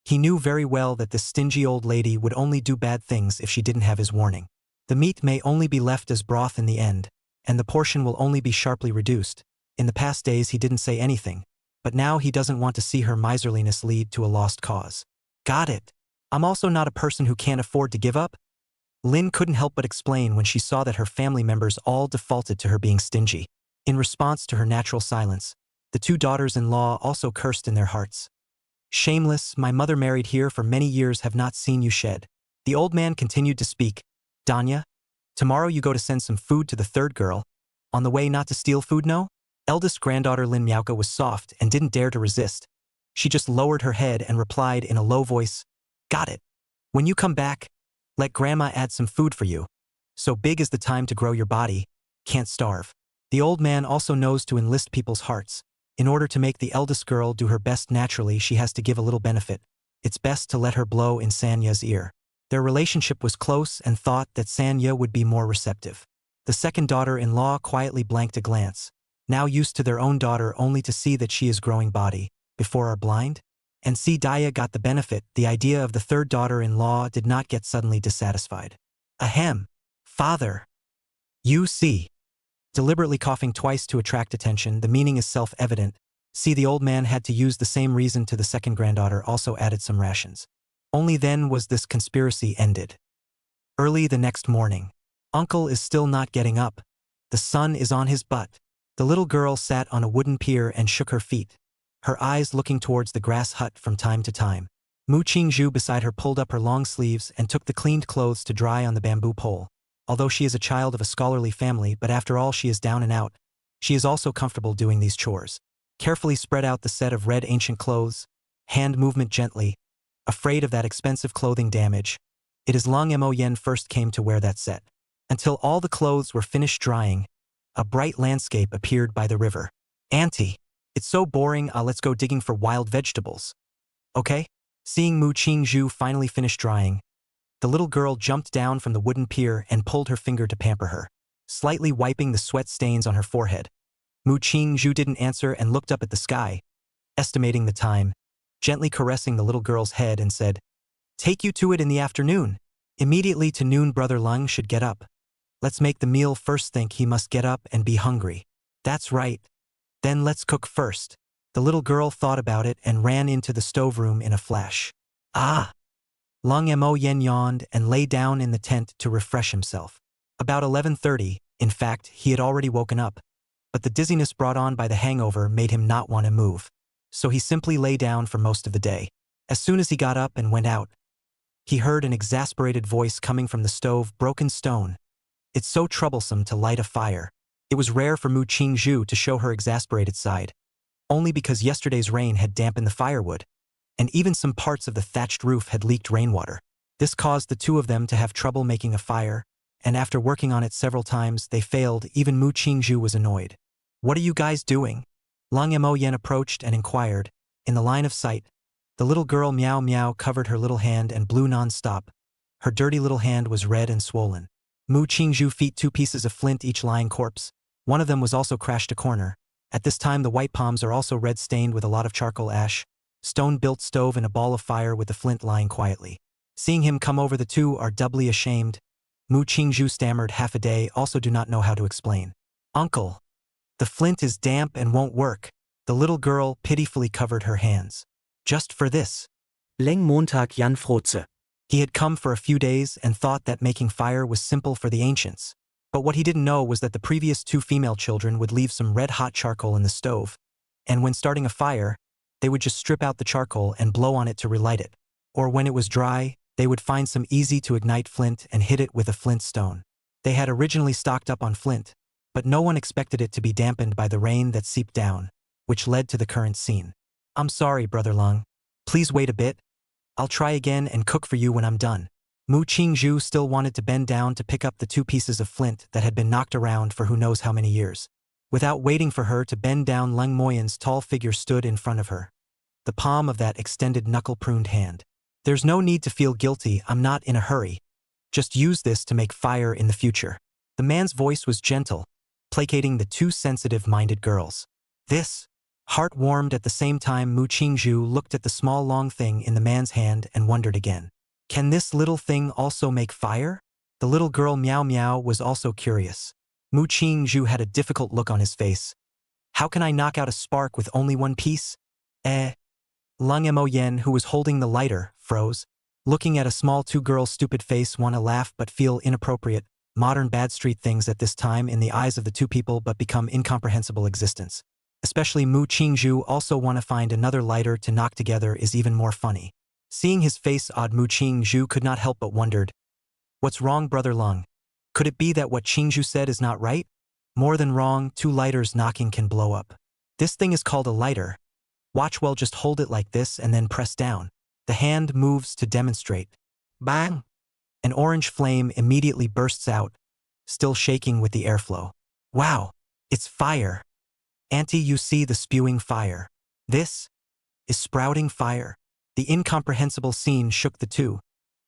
He knew very well that this stingy old lady would only do bad things if she didn't have his warning. The meat may only be left as broth in the end, and the portion will only be sharply reduced. In the past days he didn't say anything, but now he doesn't want to see her miserliness lead to a lost cause. "Got it. I'm also not a person who can't afford to give up." Lin couldn't help but explain when she saw that her family members all defaulted to her being stingy. In response to her natural silence, the 2 daughters-in-law also cursed in their hearts. "Shameless, my mother married here for many years have not seen you shed." The old man continued to speak. "Danya, tomorrow you go to send some food to the third girl. On the way not to steal food, no?" Eldest granddaughter Lin Miauka was soft and didn't dare to resist. She just lowered her head and replied in a low voice, "Got it. When you come back, let grandma add some food for you. So big is the time to grow your body, can't starve." The old man also knows to enlist people's hearts. In order to make the eldest girl do her best naturally, she has to give a little benefit. It's best to let her blow in Sanya's ear. Their relationship was close and thought that Sanya would be more receptive. The second daughter-in-law quietly blanked a glance. Now used to their own daughter only to see that she is growing body, before are blind? And see, Daya got the benefit. The idea of the third daughter-in-law did not get suddenly dissatisfied. "Ahem. Father. You see." Deliberately coughing twice to attract attention, the meaning is self-evident. See, the old man had to use the same reason to the second granddaughter, also added some rations. Only then was this conspiracy ended. Early the next morning. Uncle is still not getting up. The sun is on his butt. The little girl sat on a wooden pier and shook her feet, her eyes looking towards the grass hut from time to time. Mu Qingzhu beside her pulled up her long sleeves and took the cleaned clothes to dry on the bamboo pole. Although she is a child of a scholarly family, but after all she is down and out, she is also comfortable doing these chores. Carefully spread out the set of red ancient clothes, hand movement gently, afraid of that expensive clothing damage. It is Long Mo Yen first came to wear that set. Until all the clothes were finished drying, A bright landscape appeared by the river. Auntie, it's so boring, let's go digging for wild vegetables. Okay? Seeing Mu Qingzhu finally finish drying, the little girl jumped down from the wooden pier and pulled her finger to pamper her, slightly wiping the sweat stains on her forehead. Mu Qingzhu didn't answer and looked up at the sky, estimating the time, gently caressing the little girl's head and said, "Take you to it in the afternoon. Immediately to noon Brother Lung should get up. Let's make the meal first. Think he must get up and be hungry. That's right. Then let's cook first." The little girl thought about it and ran into the stove room in a flash. Ah! Lung Mo Yen yawned and lay down in the tent to refresh himself. About 11:30, in fact, he had already woken up, but the dizziness brought on by the hangover made him not want to move, so he simply lay down for most of the day. As soon as he got up and went out, he heard an exasperated voice coming from the stove. "Broken stone. It's so troublesome to light a fire." It was rare for Mu Qingzhu to show her exasperated side, only because yesterday's rain had dampened the firewood, and even some parts of the thatched roof had leaked rainwater. This caused the two of them to have trouble making a fire, and after working on it several times, they failed. Even Mu Qingzhu was annoyed. "What are you guys doing?" Lung Mo Yen approached and inquired. In the line of sight, the little girl Meow Meow covered her little hand and blew non-stop. Her dirty little hand was red and swollen. Mu Qingzhu feet 2 pieces of flint each lying corpse. One of them was also crashed a corner. At this time the white palms are also red stained with a lot of charcoal ash. Stone-built stove and a ball of fire with the flint lying quietly. Seeing him come over, the two are doubly ashamed. Mu Qingzhu stammered, "Half a day, also do not know how to explain." "Uncle, the flint is damp and won't work." The little girl pitifully covered her hands. "Just for this." Leng Montag Jan Froze. He had come for a few days and thought that making fire was simple for the ancients. But what he didn't know was that the previous 2 female children would leave some red-hot charcoal in the stove, and when starting a fire, they would just strip out the charcoal and blow on it to relight it. Or when it was dry, they would find some easy-to-ignite flint and hit it with a flint stone. They had originally stocked up on flint, but no one expected it to be dampened by the rain that seeped down, which led to the current scene. "I'm sorry, Brother Lung. Please wait a bit. I'll try again and cook for you when I'm done." Mu Qingzhu still wanted to bend down to pick up the 2 pieces of flint that had been knocked around for who knows how many years. Without waiting for her to bend down, Lung Moyen's tall figure stood in front of her, the palm of that extended knuckle-pruned hand. "There's no need to feel guilty, I'm not in a hurry. Just use this to make fire in the future." The man's voice was gentle, placating the 2 sensitive-minded girls. This, heart warmed at the same time. Mu Qingzhu looked at the small long thing in the man's hand and wondered again. Can this little thing also make fire? The little girl Meow Meow was also curious. Mu Qingzhu had a difficult look on his face. "How can I knock out a spark with only 1 piece? Lung Mo Yen, who was holding the lighter, froze. Looking at a small 2 girls' stupid face, want to laugh but feel inappropriate, modern bad street things at this time in the eyes of the 2 people but become incomprehensible existence. Especially Mu Qingzhu also want to find another lighter to knock together is even more funny. Seeing his face odd, Mu Qingzhu could not help but wondered, "What's wrong, Brother Lung? Could it be that what Qingzhu said is not right? More than wrong, 2 lighters knocking can blow up. This thing is called a lighter. Watch, well, just hold it like this and then press down." The hand moves to demonstrate. Bang! An orange flame immediately bursts out, still shaking with the airflow. "Wow, it's fire. Auntie, you see the spewing fire. This is sprouting fire." The incomprehensible scene shook the 2,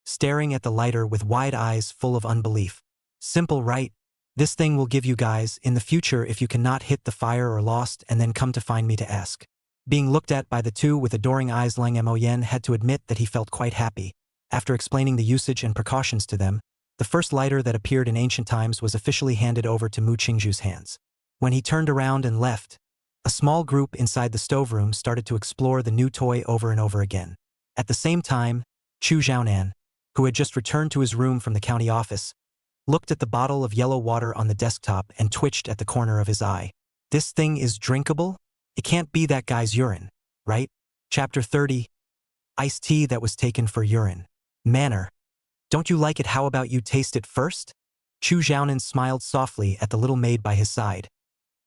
staring at the lighter with wide eyes full of unbelief. "Simple, right? This thing will give you guys in the future if you cannot hit the fire or lost and then come to find me to ask." Being looked at by the 2 with adoring eyes, Lung Mo Yen had to admit that he felt quite happy. After explaining the usage and precautions to them, the first lighter that appeared in ancient times was officially handed over to Mu Qingzhu's hands. When he turned around and left, a small group inside the stove room started to explore the new toy over and over again. At the same time, Chu Xiaonan, who had just returned to his room from the county office, looked at the bottle of yellow water on the desktop and twitched at the corner of his eye. "This thing is drinkable? It can't be that guy's urine, right?" Chapter 30. Iced tea that was taken for urine. "Manner. Don't you like it? How about you taste it first?" Chu Xiaonan smiled softly at the little maid by his side.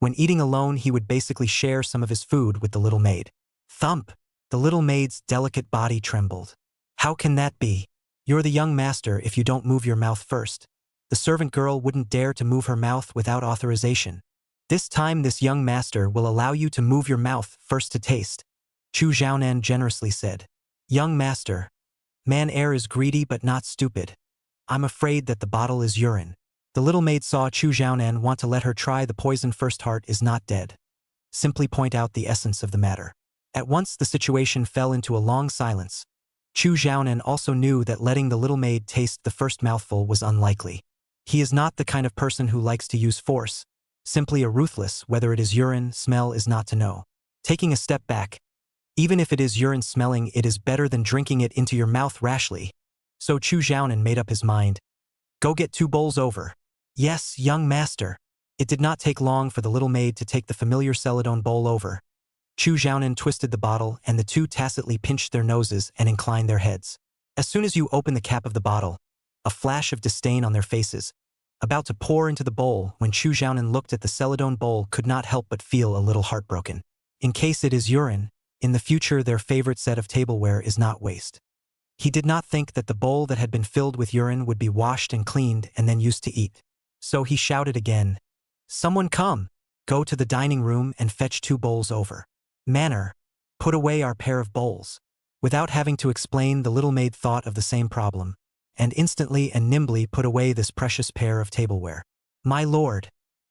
When eating alone, he would basically share some of his food with the little maid. Thump! The little maid's delicate body trembled. "How can that be? You're the young master if you don't move your mouth first." The servant girl wouldn't dare to move her mouth without authorization. This time this young master will allow you to move your mouth first to taste, Chu Xiaonan generously said. Young master, man air is greedy but not stupid. I'm afraid that the bottle is urine. The little maid saw Chu Xiaonan want to let her try the poison first. Heart is not dead. Simply point out the essence of the matter. At once the situation fell into a long silence. Chu Xiaonan also knew that letting the little maid taste the first mouthful was unlikely. He is not the kind of person who likes to use force. Simply a ruthless, whether it is urine, smell is not to know. Taking a step back, even if it is urine smelling, it is better than drinking it into your mouth rashly. So Chu Xiaonan made up his mind. Go get 2 bowls over. Yes, young master. It did not take long for the little maid to take the familiar celadone bowl over. Chu Xiaonan twisted the bottle and the two tacitly pinched their noses and inclined their heads. As soon as you open the cap of the bottle, a flash of disdain on their faces, about to pour into the bowl when Chu Xiaonan looked at the celadone bowl could not help but feel a little heartbroken. In case it is urine, in the future their favorite set of tableware is not waste. He did not think that the bowl that had been filled with urine would be washed and cleaned and then used to eat. So he shouted again, "Someone come! Go to the dining room and fetch 2 bowls over. Manner, put away our pair of bowls." Without having to explain, the little maid thought of the same problem, and instantly and nimbly put away this precious pair of tableware. "My lord,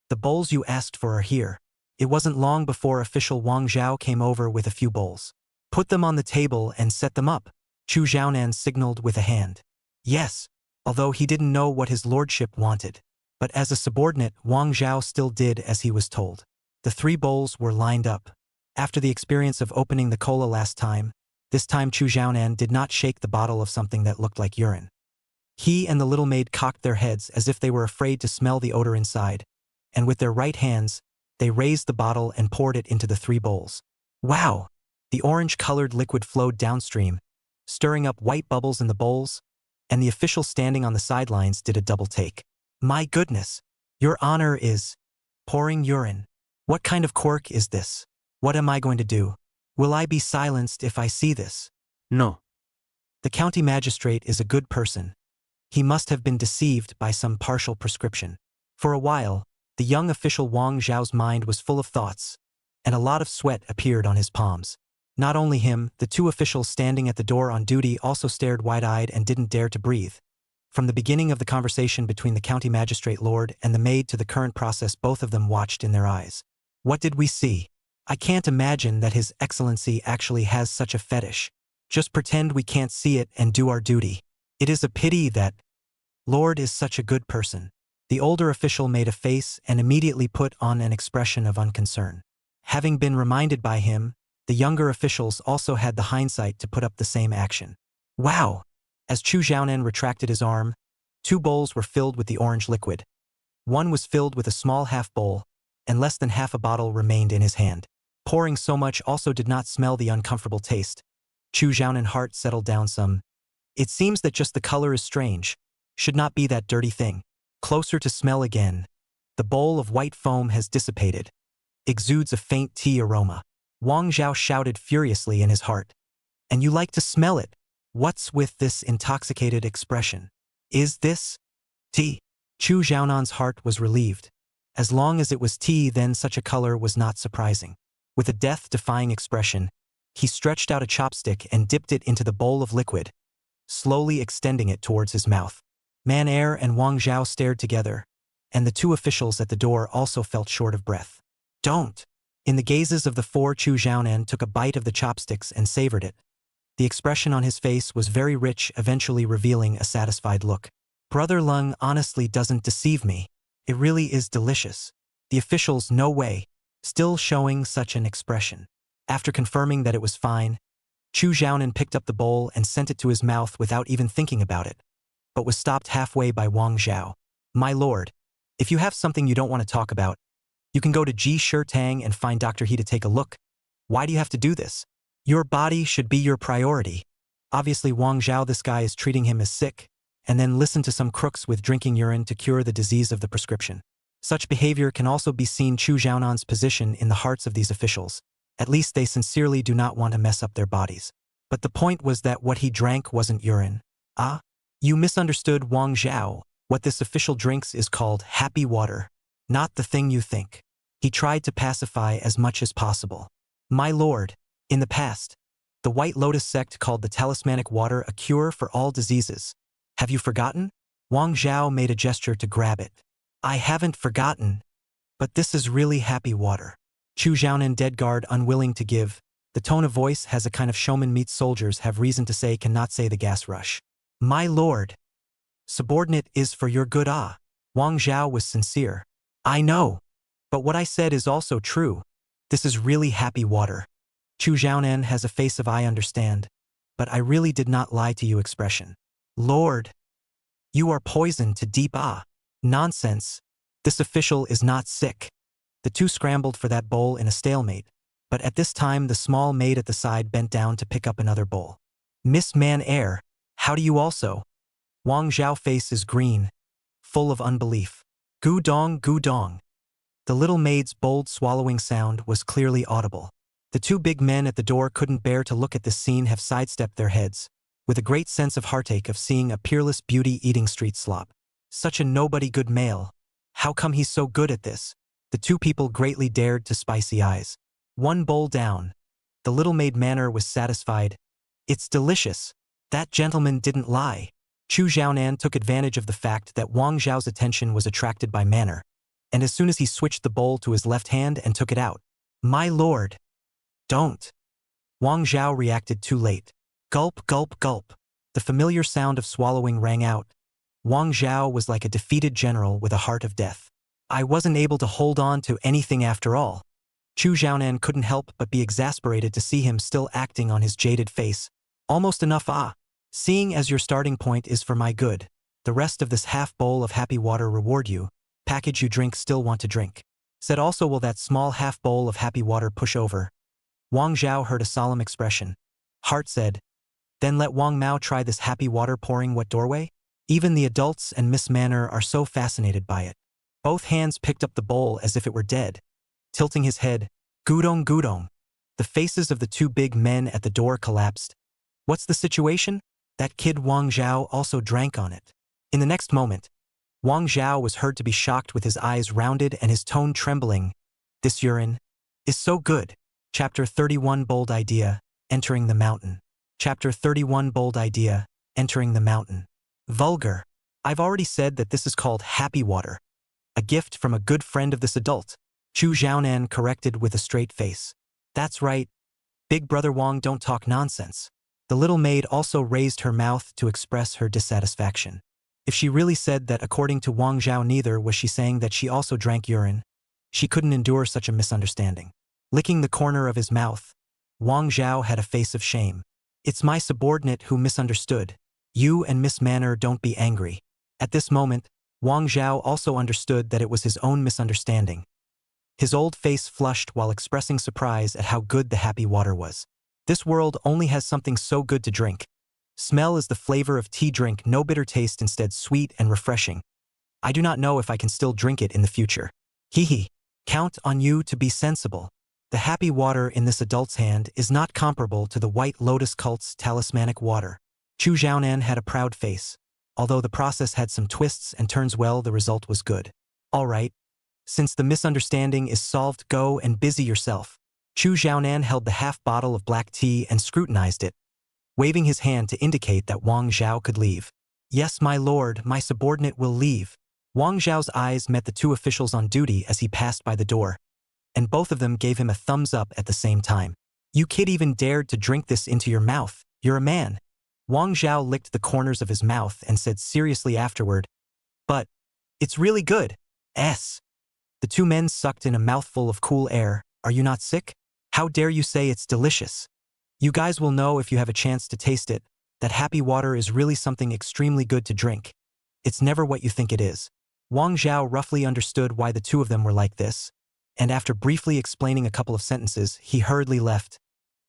the bowls you asked for are here." It wasn't long before official Wang Zhao came over with a few bowls. "Put them on the table and set them up," Chu Xiaonan signaled with a hand. Yes, although he didn't know what his lordship wanted. But as a subordinate, Wang Zhao still did as he was told. The 3 bowls were lined up. After the experience of opening the cola last time, this time Chu Xiaonan did not shake the bottle of something that looked like urine. He and the little maid cocked their heads as if they were afraid to smell the odor inside, and with their right hands, they raised the bottle and poured it into the 3 bowls. Wow! The orange-colored liquid flowed downstream, stirring up white bubbles in the bowls, and the official standing on the sidelines did a double take. "My goodness! Your Honor is pouring urine. What kind of quirk is this? What am I going to do? Will I be silenced if I see this?" No. The county magistrate is a good person. He must have been deceived by some partial prescription. For a while, the young official Wang Zhao's mind was full of thoughts, and a lot of sweat appeared on his palms. Not only him, the 2 officials standing at the door on duty also stared wide-eyed and didn't dare to breathe. From the beginning of the conversation between the county magistrate lord and the maid to the current process, both of them watched in their eyes. What did we see? I can't imagine that His Excellency actually has such a fetish. Just pretend we can't see it and do our duty. It is a pity that Lord is such a good person. The older official made a face and immediately put on an expression of unconcern. Having been reminded by him, the younger officials also had the hindsight to put up the same action. Wow! As Chu Xiaonan retracted his arm, 2 bowls were filled with the orange liquid. One was filled with a small half bowl, and less than half a bottle remained in his hand. Pouring so much also did not smell the uncomfortable taste. Chu Xiaonan's heart settled down some. It seems that just the color is strange. Should not be that dirty thing. Closer to smell again. The bowl of white foam has dissipated. Exudes a faint tea aroma. Wang Zhao shouted furiously in his heart. "And you like to smell it? What's with this intoxicated expression? Is this tea?" Chu Xiaonan's heart was relieved. As long as it was tea, then such a color was not surprising. With a death-defying expression, he stretched out a chopstick and dipped it into the bowl of liquid, slowly extending it towards his mouth. Man Air and Wang Zhao stared together, and the 2 officials at the door also felt short of breath. "Don't!" In the gazes of the 4, Chu Xiaonan took a bite of the chopsticks and savored it. The expression on his face was very rich, eventually revealing a satisfied look. "Brother Lung honestly doesn't deceive me. It really is delicious." The officials, no way, still showing such an expression. After confirming that it was fine, Chu Xiaonan picked up the bowl and sent it to his mouth without even thinking about it, but was stopped halfway by Wang Zhao. "My lord, if you have something you don't want to talk about, you can go to Ji Shirtang and find Dr. He to take a look. Why do you have to do this? Your body should be your priority." Obviously Wang Zhao, this guy is treating him as sick, and then listen to some crooks with drinking urine to cure the disease of the prescription. Such behavior can also be seen Chu Xiaonan's position in the hearts of these officials. At least they sincerely do not want to mess up their bodies. But the point was that what he drank wasn't urine. "Ah? You misunderstood, Wang Zhao. What this official drinks is called happy water, not the thing you think. He tried to pacify as much as possible. My lord, in the past, the White Lotus sect called the talismanic water a cure for all diseases. Have you forgotten? Wang Zhao made a gesture to grab it. I haven't forgotten, but this is really happy water. Chu Zhaonan dead guard unwilling to give. The tone of voice has a kind of showman meets soldiers have reason to say cannot say the gas rush. My lord. Subordinate is for your good ah. Wang Zhao was sincere. I know. But what I said is also true. This is really happy water. Chu Zhaonan has a face of I understand. But I really did not lie to you expression. Lord. You are poisoned to deep ah. Nonsense. This official is not sick. The two scrambled for that bowl in a stalemate. But at this time the small maid at the side bent down to pick up another bowl. Miss Man Air, how do you also? Wang Zhao face is green, full of unbelief. Gu dong, gu dong. The little maid's bold swallowing sound was clearly audible. The two big men at the door couldn't bear to look at this scene have sidestepped their heads, with a great sense of heartache of seeing a peerless beauty eating street slop. Such a nobody good male. How come he's so good at this? The two people greatly dared to spicy eyes. One bowl down. The little maid manner was satisfied. It's delicious. That gentleman didn't lie. Chu Zhaonan took advantage of the fact that Wang Zhao's attention was attracted by manner, and as soon as he switched the bowl to his left hand and took it out. My lord. Don't. Wang Zhao reacted too late. Gulp, gulp, gulp. The familiar sound of swallowing rang out. Wang Zhao was like a defeated general with a heart of death. I wasn't able to hold on to anything after all. Chu Zhaonan couldn't help but be exasperated to see him still acting on his jaded face. Almost enough ah. Seeing as your starting point is for my good, the rest of this half bowl of happy water reward you, package you drink still want to drink. Said also will that small half bowl of happy water push over. Wang Zhao heard a solemn expression. Heart said, then let Wang Mao try this happy water pouring what doorway? Even the adults and Miss Manner are so fascinated by it. Both hands picked up the bowl as if it were dead. Tilting his head, gudong gudong. The faces of the two big men at the door collapsed. What's the situation? That kid Wang Zhao also drank on it. In the next moment, Wang Zhao was heard to be shocked with his eyes rounded and his tone trembling. This urine is so good. Chapter 31 Bold Idea, Entering the Mountain. Chapter 31 Bold Idea, Entering the Mountain. Vulgar. I've already said that this is called happy water. A gift from a good friend of this adult. Chu Zhaonan corrected with a straight face. That's right. Big brother Wang don't talk nonsense. The little maid also raised her mouth to express her dissatisfaction. If she really said that according to Wang Zhao neither was she saying that she also drank urine. She couldn't endure such a misunderstanding. Licking the corner of his mouth, Wang Zhao had a face of shame. It's my subordinate who misunderstood. You and Miss Manner don't be angry. At this moment, Wang Zhao also understood that it was his own misunderstanding. His old face flushed while expressing surprise at how good the happy water was. This world only has something so good to drink. Smell is the flavor of tea drink, no bitter taste, instead sweet and refreshing. I do not know if I can still drink it in the future. Hee hee. Count on you to be sensible. The happy water in this adult's hand is not comparable to the White Lotus cult's talismanic water. Chu Zhaonan had a proud face. Although the process had some twists and turns, well, the result was good. All right. Since the misunderstanding is solved, go and busy yourself. Chu Zhaonan held the half bottle of black tea and scrutinized it, waving his hand to indicate that Wang Zhao could leave. Yes, my lord, my subordinate will leave. Wang Zhao's eyes met the two officials on duty as he passed by the door, and both of them gave him a thumbs up at the same time. You kid even dared to drink this into your mouth. You're a man. Wang Zhao licked the corners of his mouth and said seriously afterward, but it's really good. S. The two men sucked in a mouthful of cool air. Are you not sick? How dare you say it's delicious? You guys will know if you have a chance to taste it, that happy water is really something extremely good to drink. It's never what you think it is. Wang Zhao roughly understood why the two of them were like this, and after briefly explaining a couple of sentences, he hurriedly left.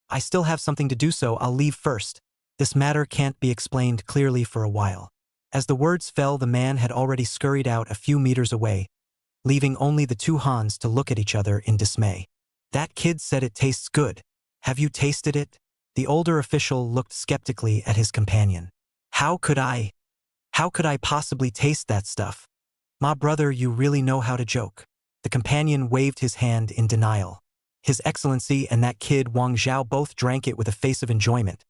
I still have something to do, so I'll leave first. This matter can't be explained clearly for a while. As the words fell, the man had already scurried out a few meters away, leaving only the two Hans to look at each other in dismay. That kid said it tastes good. Have you tasted it? The older official looked skeptically at his companion. How could I? How could I possibly taste that stuff? Ma brother, you really know how to joke. The companion waved his hand in denial. His Excellency and that kid Wang Zhao both drank it with a face of enjoyment.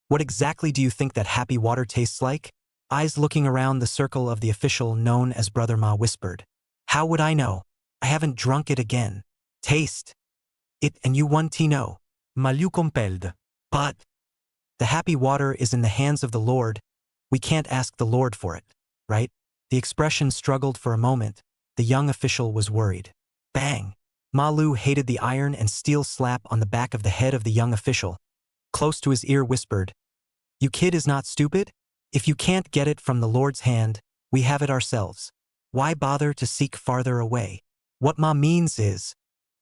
What exactly do you think that happy water tastes like? Eyes looking around the circle of the official known as Brother Ma whispered. How would I know? I haven't drunk it again. Taste it and you one know. Malu compelled. But the happy water is in the hands of the Lord. We can't ask the Lord for it, right? The expression struggled for a moment. The young official was worried. Bang! Ma Lu hated the iron and steel slap on the back of the head of the young official. Close to his ear whispered, You kid is not stupid? If you can't get it from the Lord's hand, we have it ourselves. Why bother to seek farther away? What Ma means is,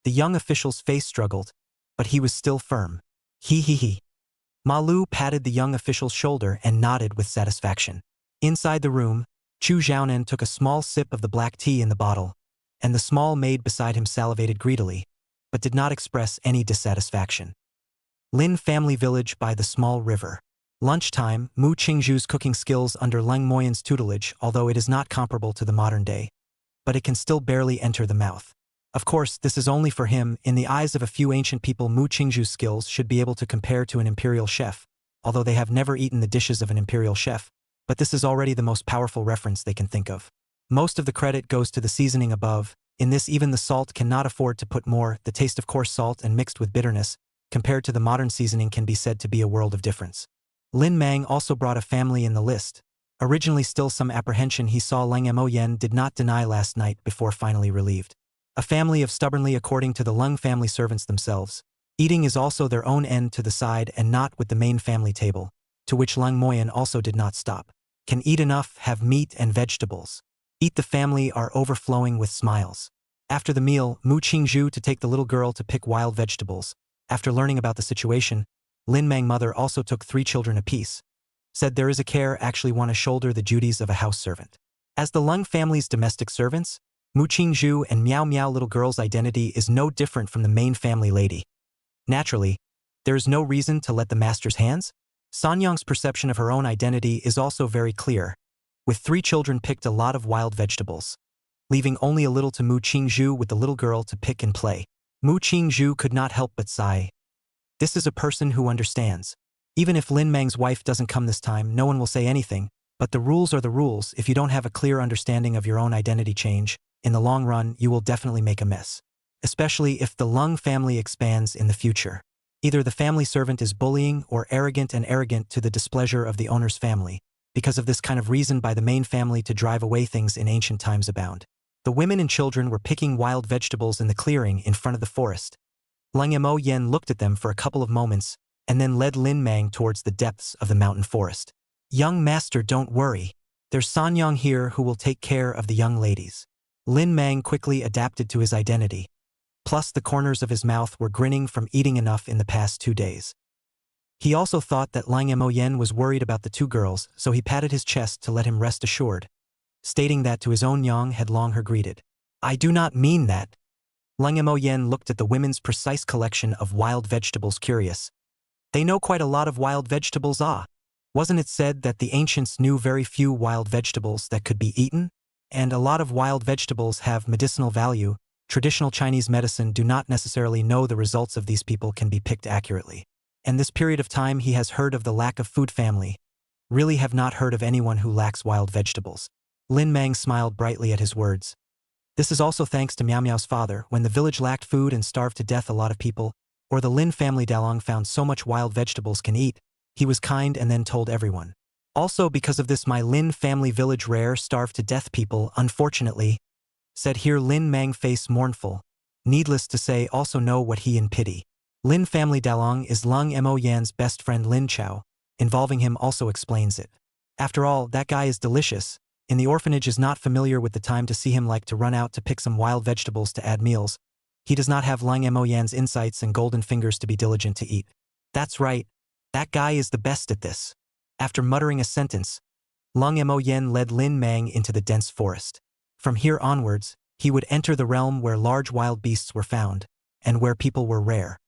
the young official's face struggled, but he was still firm. He. Ma Lu patted the young official's shoulder and nodded with satisfaction. Inside the room, Chu Xiaonan took a small sip of the black tea in the bottle, and the small maid beside him salivated greedily, but did not express any dissatisfaction. Lin family village by the small river. Lunchtime, Mu Qingzhu's cooking skills under Leng Moyan's tutelage, although it is not comparable to the modern day, but it can still barely enter the mouth. Of course, this is only for him. In the eyes of a few ancient people, Mu Qingzhu's skills should be able to compare to an imperial chef, although they have never eaten the dishes of an imperial chef, but this is already the most powerful reference they can think of. Most of the credit goes to the seasoning above. In this, even the salt cannot afford to put more. The taste of coarse salt and mixed with bitterness, compared to the modern seasoning, can be said to be a world of difference. Lin Mang also brought a family in the list. Originally still some apprehension, he saw Leng Mo Yen did not deny last night before finally relieved. A family of stubbornly, according to the Leng family servants themselves. Eating is also their own end to the side and not with the main family table, to which Leng Moyan also did not stop. Can eat enough, have meat and vegetables. Eat the family are overflowing with smiles. After the meal, Mu Qingzhu to take the little girl to pick wild vegetables. After learning about the situation, Lin Mang mother also took 3 children apiece. Said there is a care actually want to shoulder the duties of a house servant. As the Leng family's domestic servants, Mu Qingzhu and Miao Miao little girl's identity is no different from the main family lady. Naturally, there is no reason to let the master's hands. Sanyang's perception of her own identity is also very clear. With 3 children picked a lot of wild vegetables, leaving only a little to Mu Qingzhu with the little girl to pick and play. Mu Qingzhu could not help but sigh. This is a person who understands. Even if Lin Mang's wife doesn't come this time, no one will say anything, but the rules are the rules. If you don't have a clear understanding of your own identity change, in the long run, you will definitely make a mess. Especially if the Leng family expands in the future. Either the family servant is bullying or arrogant to the displeasure of the owner's family. Because of this kind of reason by the main family to drive away things in ancient times abound. The women and children were picking wild vegetables in the clearing in front of the forest. Leng Mo Yen looked at them for a couple of moments, and then led Lin Mang towards the depths of the mountain forest. Young master, don't worry. There's Sanyang here who will take care of the young ladies. Lin Mang quickly adapted to his identity. Plus the corners of his mouth were grinning from eating enough in the past 2 days. He also thought that Leng Mo Yen was worried about the 2 girls, so he patted his chest to let him rest assured, stating that to his own Yang had long her greeted. I do not mean that. Leng Mo Yen looked at the women's precise collection of wild vegetables curious. They know quite a lot of wild vegetables. Wasn't it said that the ancients knew very few wild vegetables that could be eaten? And a lot of wild vegetables have medicinal value. Traditional Chinese medicine do not necessarily know the results of these people can be picked accurately. And this period of time he has heard of the lack of food family. Really have not heard of anyone who lacks wild vegetables. Lin Mang smiled brightly at his words. This is also thanks to Miao Miao's father. When the village lacked food and starved to death a lot of people, or the Lin family Dalong found so much wild vegetables can eat, he was kind and then told everyone. Also because of this my Lin family village rare starved to death people, unfortunately, said here Lin Mang face mournful. Needless to say also know what he in pity. Lin family Dalong is Leng Mo Yan's best friend Lin Chao, involving him also explains it. After all, that guy is delicious. In the orphanage is not familiar with the time to see him like to run out to pick some wild vegetables to add meals. He does not have Leng Mo Yan's insights and golden fingers to be diligent to eat. That's right. That guy is the best at this. After muttering a sentence, Leng Mo Yen led Lin Mang into the dense forest. From here onwards, he would enter the realm where large wild beasts were found, and where people were rare.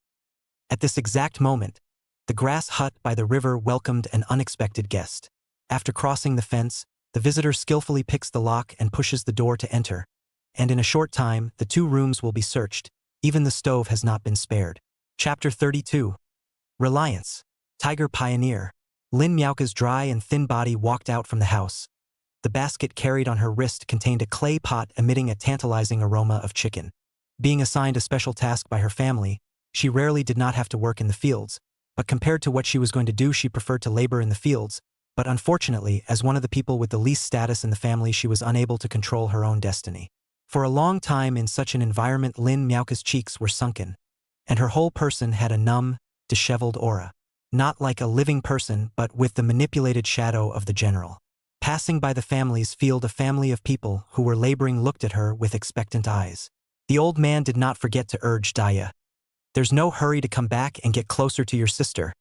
At this exact moment, the grass hut by the river welcomed an unexpected guest. After crossing the fence, The visitor skillfully picks the lock and pushes the door to enter. And in a short time, the 2 rooms will be searched. Even the stove has not been spared. Chapter 32. Reliance. Tiger Pioneer. Lin Miaoka's dry and thin body walked out from the house. The basket carried on her wrist contained a clay pot emitting a tantalizing aroma of chicken. Being assigned a special task by her family, she rarely did not have to work in the fields, but compared to what she was going to do, she preferred to labor in the fields. But unfortunately, as one of the people with the least status in the family, she was unable to control her own destiny. For a long time in such an environment, Lin Miaoka's cheeks were sunken, and her whole person had a numb, disheveled aura. Not like a living person, but with the manipulated shadow of the general. Passing by the family's field, a family of people who were laboring looked at her with expectant eyes. The old man did not forget to urge Daya. There's no hurry to come back and get closer to your sister.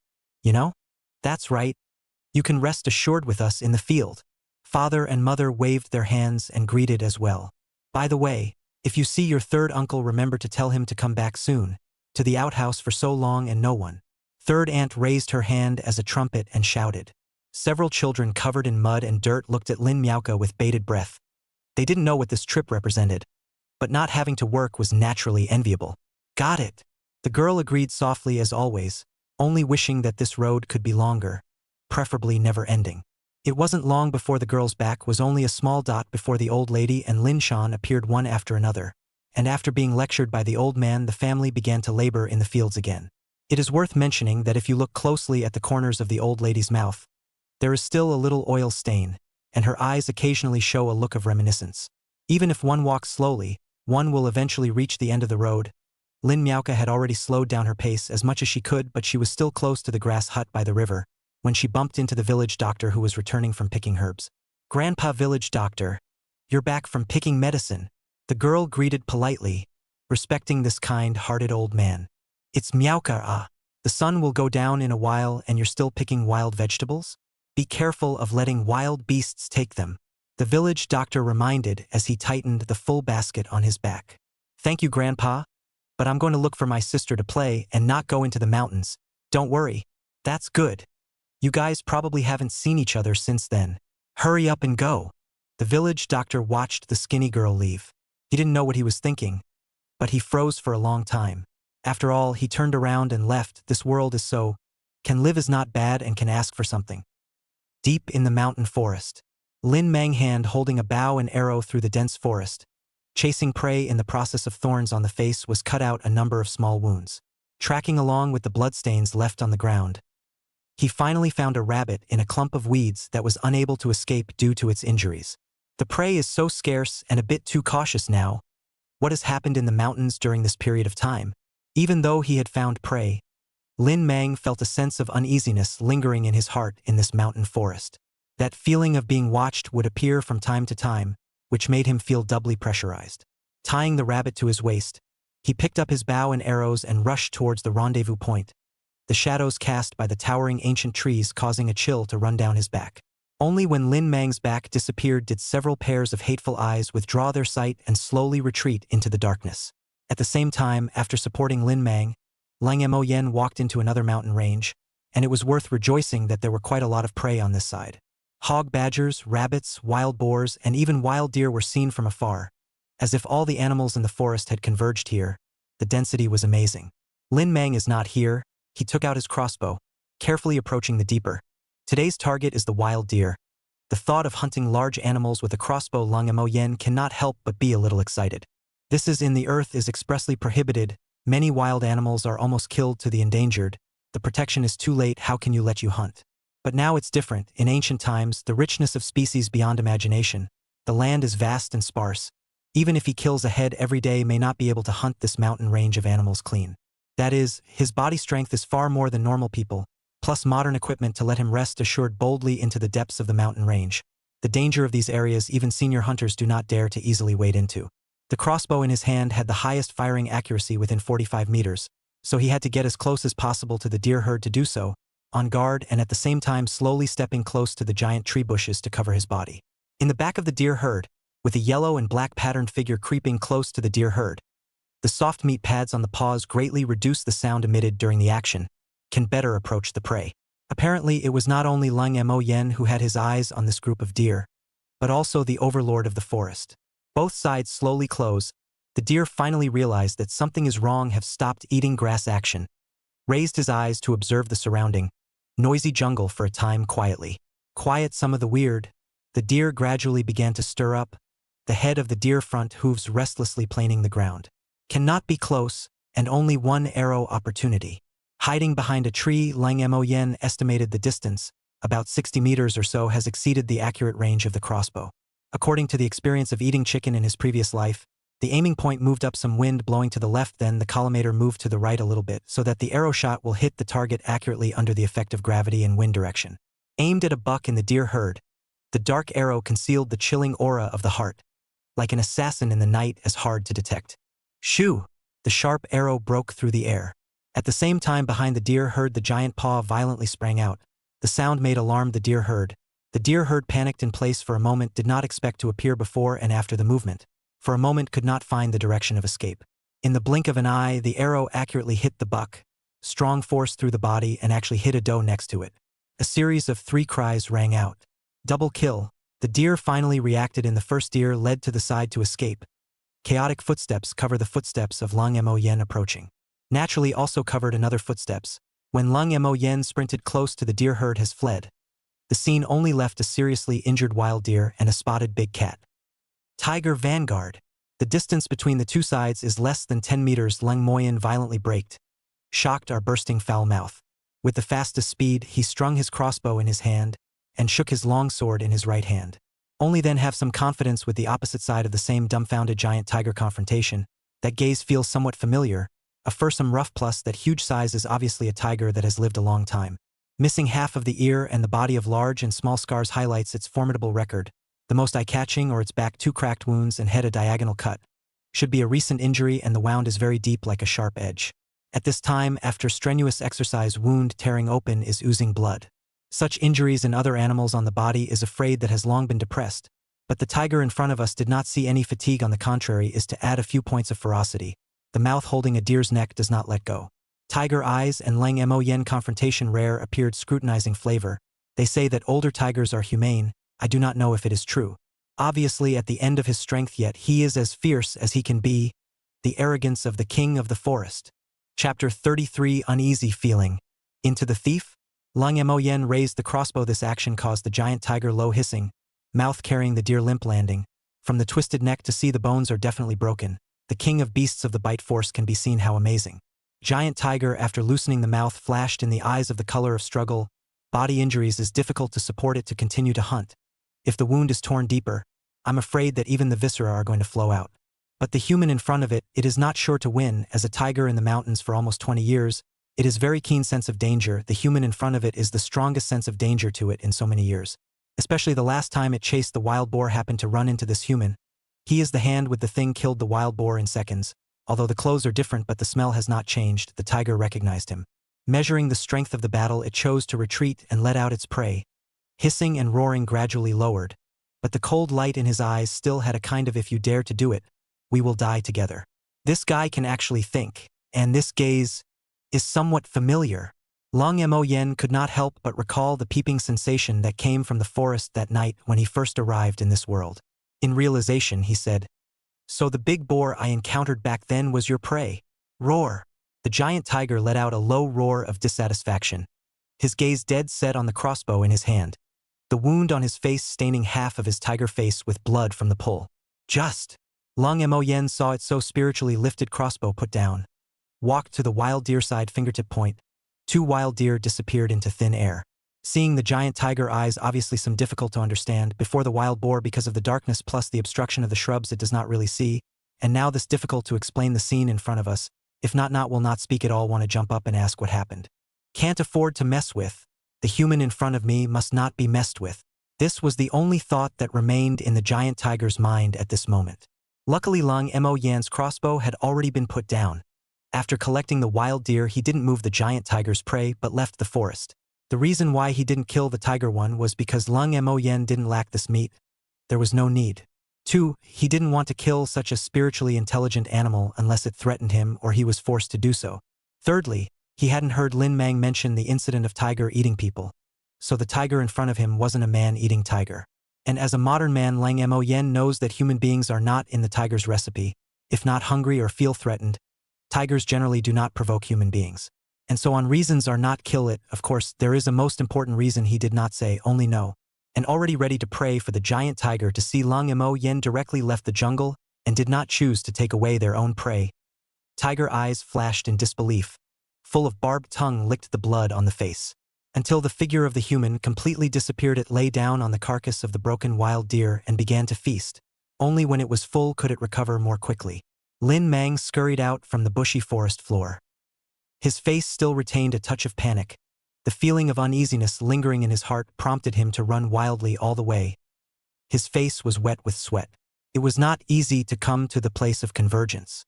You know? That's right. You can rest assured with us in the field. Father and mother waved their hands and greeted as well. By the way, if you see your third uncle, remember to tell him to come back soon. To the outhouse for so long and no one. Third aunt raised her hand as a trumpet and shouted. Several children covered in mud and dirt looked at Lin Miaoka with bated breath. They didn't know what this trip represented, but not having to work was naturally enviable. Got it. The girl agreed softly as always, only wishing that this road could be longer, preferably never ending. It wasn't long before the girl's back was only a small dot before the old lady and Lin Shan appeared one after another, and after being lectured by the old man, the family began to labor in the fields again. It is worth mentioning that if you look closely at the corners of the old lady's mouth, there is still a little oil stain, and her eyes occasionally show a look of reminiscence. Even if one walks slowly, one will eventually reach the end of the road. Lin Miaoka had already slowed down her pace as much as she could, but she was still close to the grass hut by the river, when she bumped into the village doctor who was returning from picking herbs. Grandpa, village doctor, you're back from picking medicine. The girl greeted politely, respecting this kind-hearted old man. It's Miaoka, ah. The sun will go down in a while and you're still picking wild vegetables? Be careful of letting wild beasts take them. The village doctor reminded as he tightened the full basket on his back. Thank you, Grandpa, but I'm going to look for my sister to play and not go into the mountains. Don't worry. That's good. You guys probably haven't seen each other since then. Hurry up and go. The village doctor watched the skinny girl leave. He didn't know what he was thinking, but he froze for a long time. After all, he turned around and left. This world is so. Can live is not bad and can ask for something. Deep in the mountain forest, Lin Mang, hand holding a bow and arrow through the dense forest, chasing prey in the process of thorns on the face, was cut out a number of small wounds. Tracking along with the bloodstains left on the ground, he finally found a rabbit in a clump of weeds that was unable to escape due to its injuries. The prey is so scarce and a bit too cautious now. What has happened in the mountains during this period of time? Even though he had found prey, Lin Mang felt a sense of uneasiness lingering in his heart in this mountain forest. That feeling of being watched would appear from time to time, which made him feel doubly pressurized. Tying the rabbit to his waist, he picked up his bow and arrows and rushed towards the rendezvous point, the shadows cast by the towering ancient trees causing a chill to run down his back. Only when Lin Mang's back disappeared did several pairs of hateful eyes withdraw their sight and slowly retreat into the darkness. At the same time, after supporting Lin Mang, Lang Mo Yen walked into another mountain range, and it was worth rejoicing that there were quite a lot of prey on this side. Hog badgers, rabbits, wild boars, and even wild deer were seen from afar. As if all the animals in the forest had converged here, the density was amazing. Lin Mang is not here. He took out his crossbow, carefully approaching the deeper. Today's target is the wild deer. The thought of hunting large animals with a crossbow, Lang Mo Yen cannot help but be a little excited. This is in the earth is expressly prohibited. Many wild animals are almost killed to the endangered. The protection is too late. How can you let you hunt? But now it's different. In ancient times, the richness of species beyond imagination. The land is vast and sparse. Even if he kills a head every day, may not be able to hunt this mountain range of animals clean. That is, his body strength is far more than normal people, plus modern equipment to let him rest assured boldly into the depths of the mountain range. The danger of these areas even senior hunters do not dare to easily wade into. The crossbow in his hand had the highest firing accuracy within 45 meters, so he had to get as close as possible to the deer herd to do so, on guard and at the same time slowly stepping close to the giant tree bushes to cover his body. In the back of the deer herd, with a yellow and black patterned figure creeping close to the deer herd, the soft meat pads on the paws greatly reduce the sound emitted during the action, can better approach the prey. Apparently, it was not only Lang Mo Yen who had his eyes on this group of deer, but also the overlord of the forest. Both sides slowly close. The deer finally realized that something is wrong, have stopped eating grass action, raised his eyes to observe the surrounding, noisy jungle for a time quietly. Quiet some of the weird. The deer gradually began to stir up, the head of the deer front hooves restlessly planing the ground. Cannot be close, and only one arrow opportunity. Hiding behind a tree, Lang Mo Yen estimated the distance, about 60 meters or so, has exceeded the accurate range of the crossbow. According to the experience of eating chicken in his previous life, the aiming point moved up some wind blowing to the left, then the collimator moved to the right a little bit so that the arrow shot will hit the target accurately under the effect of gravity and wind direction. Aimed at a buck in the deer herd, the dark arrow concealed the chilling aura of the heart, like an assassin in the night, as hard to detect. Shoo! The sharp arrow broke through the air. At the same time, behind the deer herd, the giant paw violently sprang out. The sound made alarmed the deer herd. The deer herd panicked in place for a moment, did not expect to appear before and after the movement. For a moment could not find the direction of escape. In the blink of an eye, the arrow accurately hit the buck, strong force through the body, and actually hit a doe next to it. A series of 3 cries rang out. Double kill. The deer finally reacted, and the first deer led to the side to escape. Chaotic footsteps cover the footsteps of Lang Mo Yen approaching. Naturally also covered another footsteps. When Lang Mo Yen sprinted close to the deer herd has fled. The scene only left a seriously injured wild deer and a spotted big cat. Tiger vanguard. The distance between the two sides is less than 10 meters. Lang Mo Yen violently braked, shocked our bursting foul mouth. With the fastest speed, he strung his crossbow in his hand and shook his long sword in his right hand. Only then have some confidence with the opposite side of the same dumbfounded giant tiger confrontation. That gaze feels somewhat familiar, a fearsome rough, plus that huge size is obviously a tiger that has lived a long time. Missing half of the ear and the body of large and small scars highlights its formidable record. The most eye-catching, or its back 2 cracked wounds and head a diagonal cut. Should be a recent injury, and the wound is very deep like a sharp edge. At this time, after strenuous exercise, wound tearing open is oozing blood. Such injuries in other animals on the body is afraid that has long been depressed, but the tiger in front of us did not see any fatigue. On the contrary, is to add a few points of ferocity. The mouth holding a deer's neck does not let go. Tiger eyes and Lang Mo Yen confrontation rare appeared scrutinizing flavor. They say that older tigers are humane. I do not know if it is true. Obviously at the end of his strength, yet he is as fierce as he can be. The arrogance of the king of the forest. Chapter 33 Uneasy feeling. Into the thief? Lang Mo Yen raised the crossbow. This action caused the giant tiger low hissing, mouth carrying the deer limp landing. From the twisted neck to see the bones are definitely broken. The king of beasts of the bite force can be seen how amazing. Giant tiger, after loosening the mouth, flashed in the eyes of the color of struggle. Body injuries is difficult to support it to continue to hunt. If the wound is torn deeper, I'm afraid that even the viscera are going to flow out. But the human in front of it is not sure to win. As a tiger in the mountains for almost 20 years, it is very keen sense of danger. The human in front of it is the strongest sense of danger to it in so many years. Especially the last time it chased the wild boar happened to run into this human. He is the hand with the thing killed the wild boar in seconds. Although the clothes are different but the smell has not changed, the tiger recognized him. Measuring the strength of the battle, it chose to retreat and let out its prey. Hissing and roaring gradually lowered, but the cold light in his eyes still had a kind of "if you dare to do it, we will die together." This guy can actually think, and this gaze is somewhat familiar. Lang Mo Yen could not help but recall the peeping sensation that came from the forest that night when he first arrived in this world. In realization, he said, "So the big boar I encountered back then was your prey?" Roar. The giant tiger let out a low roar of dissatisfaction, his gaze dead set on the crossbow in his hand, the wound on his face staining half of his tiger face with blood from the pull. Just. Lang Mo Yen saw it so spiritually lifted crossbow put down. Walked to the wild deer side fingertip point. 2 wild deer disappeared into thin air. Seeing the giant tiger eyes obviously some difficult to understand before the wild boar because of the darkness plus the obstruction of the shrubs it does not really see, and now this difficult to explain the scene in front of us. If not will not speak at all, want to jump up and ask what happened. Can't afford to mess with. The human in front of me must not be messed with. This was the only thought that remained in the giant tiger's mind at this moment. Luckily Lang Mo Yen's crossbow had already been put down. After collecting the wild deer, he didn't move the giant tiger's prey but left the forest. The reason why he didn't kill the tiger one was because Lang Mo Yen didn't lack this meat. There was no need. 2. He didn't want to kill such a spiritually intelligent animal unless it threatened him or he was forced to do so. Thirdly, he hadn't heard Lin Mang mention the incident of tiger eating people. So the tiger in front of him wasn't a man-eating tiger. And as a modern man, Lang Mo Yen knows that human beings are not in the tiger's recipe. If not hungry or feel threatened, tigers generally do not provoke human beings. And so on reasons are not kill it, of course, there is a most important reason he did not say, only no. And already ready to pray for the giant tiger to see Lang Mo Yen directly left the jungle and did not choose to take away their own prey. Tiger eyes flashed in disbelief. Full of barbed tongue licked the blood on the face. Until the figure of the human completely disappeared, it lay down on the carcass of the broken wild deer and began to feast. Only when it was full could it recover more quickly. Lin Mang scurried out from the bushy forest floor. His face still retained a touch of panic. The feeling of uneasiness lingering in his heart prompted him to run wildly all the way. His face was wet with sweat. It was not easy to come to the place of convergence.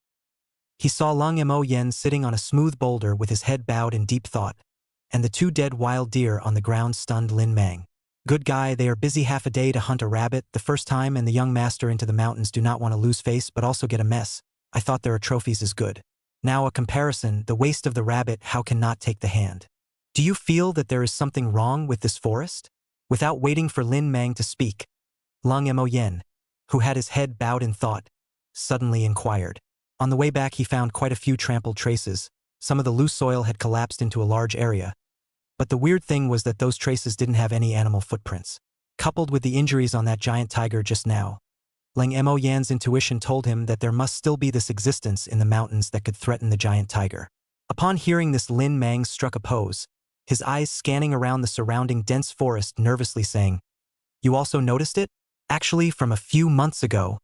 He saw Lang Mo Yen sitting on a smooth boulder with his head bowed in deep thought, and the two dead wild deer on the ground stunned Lin Mang. Good guy, they are busy half a day to hunt a rabbit the first time, and the young master into the mountains do not want to lose face but also get a mess. I thought there are trophies is good. Now a comparison, the waste of the rabbit, how can not take the hand? Do you feel that there is something wrong with this forest? Without waiting for Lin Mang to speak, Lang Mo Yen, who had his head bowed in thought, suddenly inquired. On the way back he found quite a few trampled traces. Some of the loose soil had collapsed into a large area. But the weird thing was that those traces didn't have any animal footprints. Coupled with the injuries on that giant tiger just now, Lang Mo Yan's intuition told him that there must still be this existence in the mountains that could threaten the giant tiger. Upon hearing this, Lin Mang struck a pose, his eyes scanning around the surrounding dense forest, nervously saying, "You also noticed it? Actually, from a few months ago."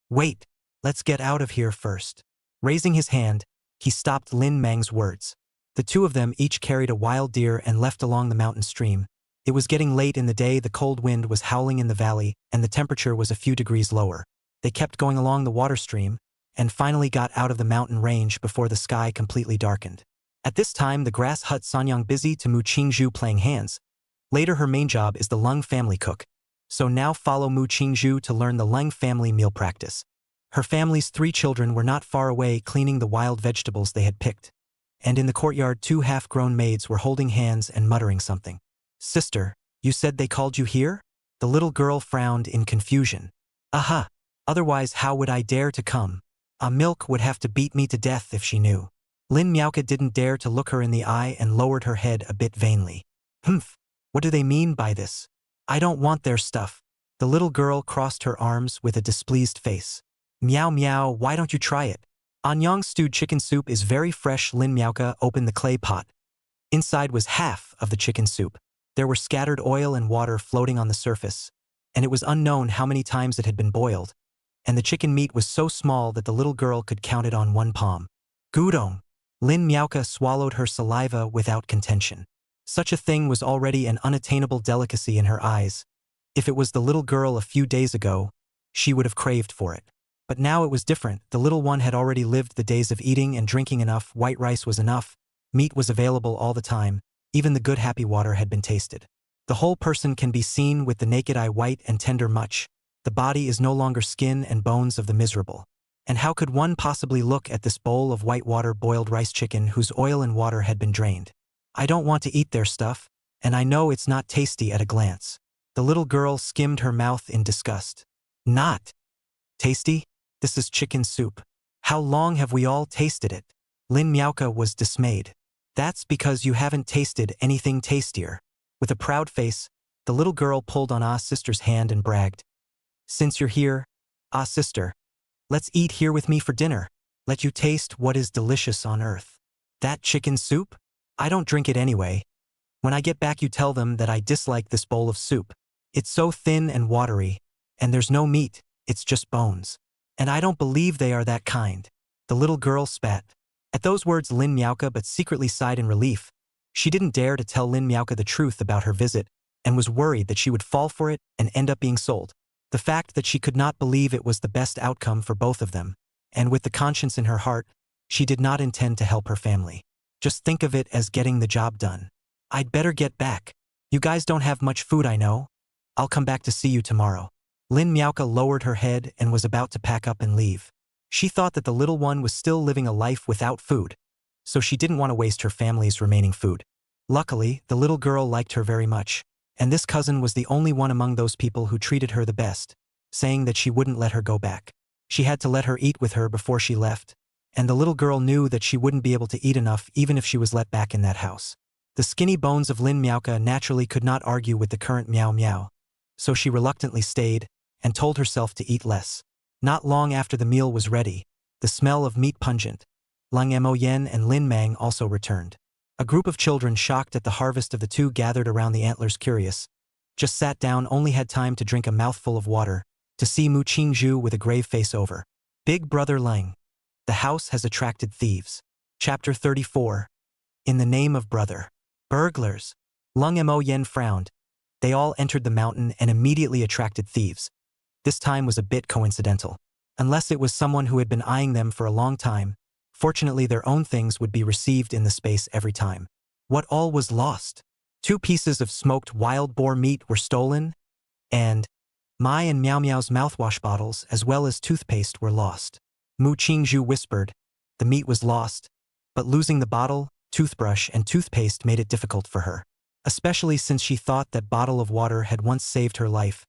"Wait, let's get out of here first." Raising his hand, he stopped Lin Mang's words. The two of them each carried a wild deer and left along the mountain stream. It was getting late in the day, the cold wind was howling in the valley, and the temperature was a few degrees lower. They kept going along the water stream, and finally got out of the mountain range before the sky completely darkened. At this time, the grass hut Sanyang busy to Mu Qingzhu playing hands. Later her main job is the Lung family cook. So now follow Mu Qingzhu to learn the Lung family meal practice. Her family's 3 children were not far away cleaning the wild vegetables they had picked. And in the courtyard 2 half-grown maids were holding hands and muttering something. "Sister, you said they called you here?" The little girl frowned in confusion. "Aha! Otherwise how would I dare to come? Milk would have to beat me to death if she knew." Lin Miaoka didn't dare to look her in the eye and lowered her head a bit vainly. "Humph! What do they mean by this? I don't want their stuff." The little girl crossed her arms with a displeased face. "Meow meow, why don't you try it? Anyang stewed chicken soup is very fresh." Lin Miaoka opened the clay pot. Inside was half of the chicken soup. There were scattered oil and water floating on the surface, and it was unknown how many times it had been boiled, and the chicken meat was so small that the little girl could count it on one palm. "Gudong!" Lin Miaoka swallowed her saliva without contention. Such a thing was already an unattainable delicacy in her eyes. If it was the little girl a few days ago, she would have craved for it. But now it was different. The little one had already lived the days of eating and drinking enough. White rice was enough. Meat was available all the time. Even the good happy water had been tasted. The whole person can be seen with the naked eye, white and tender much. The body is no longer skin and bones of the miserable. And how could one possibly look at this bowl of white water boiled rice chicken whose oil and water had been drained? "I don't want to eat their stuff, and I know it's not tasty at a glance." The little girl skimmed her mouth in disgust. "Not tasty? This is chicken soup. How long have we all tasted it?" Lin Miaoka was dismayed. "That's because you haven't tasted anything tastier." With a proud face, the little girl pulled on Ah's sister's hand and bragged. "Since you're here, Ah sister, let's eat here with me for dinner. Let you taste what is delicious on earth." "That chicken soup? I don't drink it anyway. When I get back you tell them that I dislike this bowl of soup. It's so thin and watery, and there's no meat, it's just bones. And I don't believe they are that kind." The little girl spat. At those words Lin Miaoka but secretly sighed in relief. She didn't dare to tell Lin Miaoka the truth about her visit, and was worried that she would fall for it and end up being sold. The fact that she could not believe it was the best outcome for both of them, and with the conscience in her heart, she did not intend to help her family. Just think of it as getting the job done. "I'd better get back. You guys don't have much food, I know. I'll come back to see you tomorrow." Lin Miaoka lowered her head and was about to pack up and leave. She thought that the little one was still living a life without food, so she didn't want to waste her family's remaining food. Luckily, the little girl liked her very much. And this cousin was the only one among those people who treated her the best, saying that she wouldn't let her go back. She had to let her eat with her before she left, and the little girl knew that she wouldn't be able to eat enough even if she was let back in that house. The skinny bones of Lin Miaoka naturally could not argue with the current Miao Miao, so she reluctantly stayed and told herself to eat less. Not long after the meal was ready, the smell of meat pungent, Lang Mo Yen and Lin Mang also returned. A group of children shocked at the harvest of the two gathered around the antlers curious, just sat down, only had time to drink a mouthful of water, to see Mu Qingzhu with a grave face over. Big Brother Lang. The house has attracted thieves. Chapter 34. In the name of brother. Burglars. Lung Mo Yen frowned. They all entered the mountain and immediately attracted thieves. This time was a bit coincidental. Unless it was someone who had been eyeing them for a long time, fortunately their own things would be received in the space every time. What all was lost? 2 pieces of smoked wild boar meat were stolen, and Mai and Miao Miao's mouthwash bottles as well as toothpaste were lost. Mu Qingzhu whispered. The meat was lost, but losing the bottle, toothbrush, and toothpaste made it difficult for her, especially since she thought that bottle of water had once saved her life,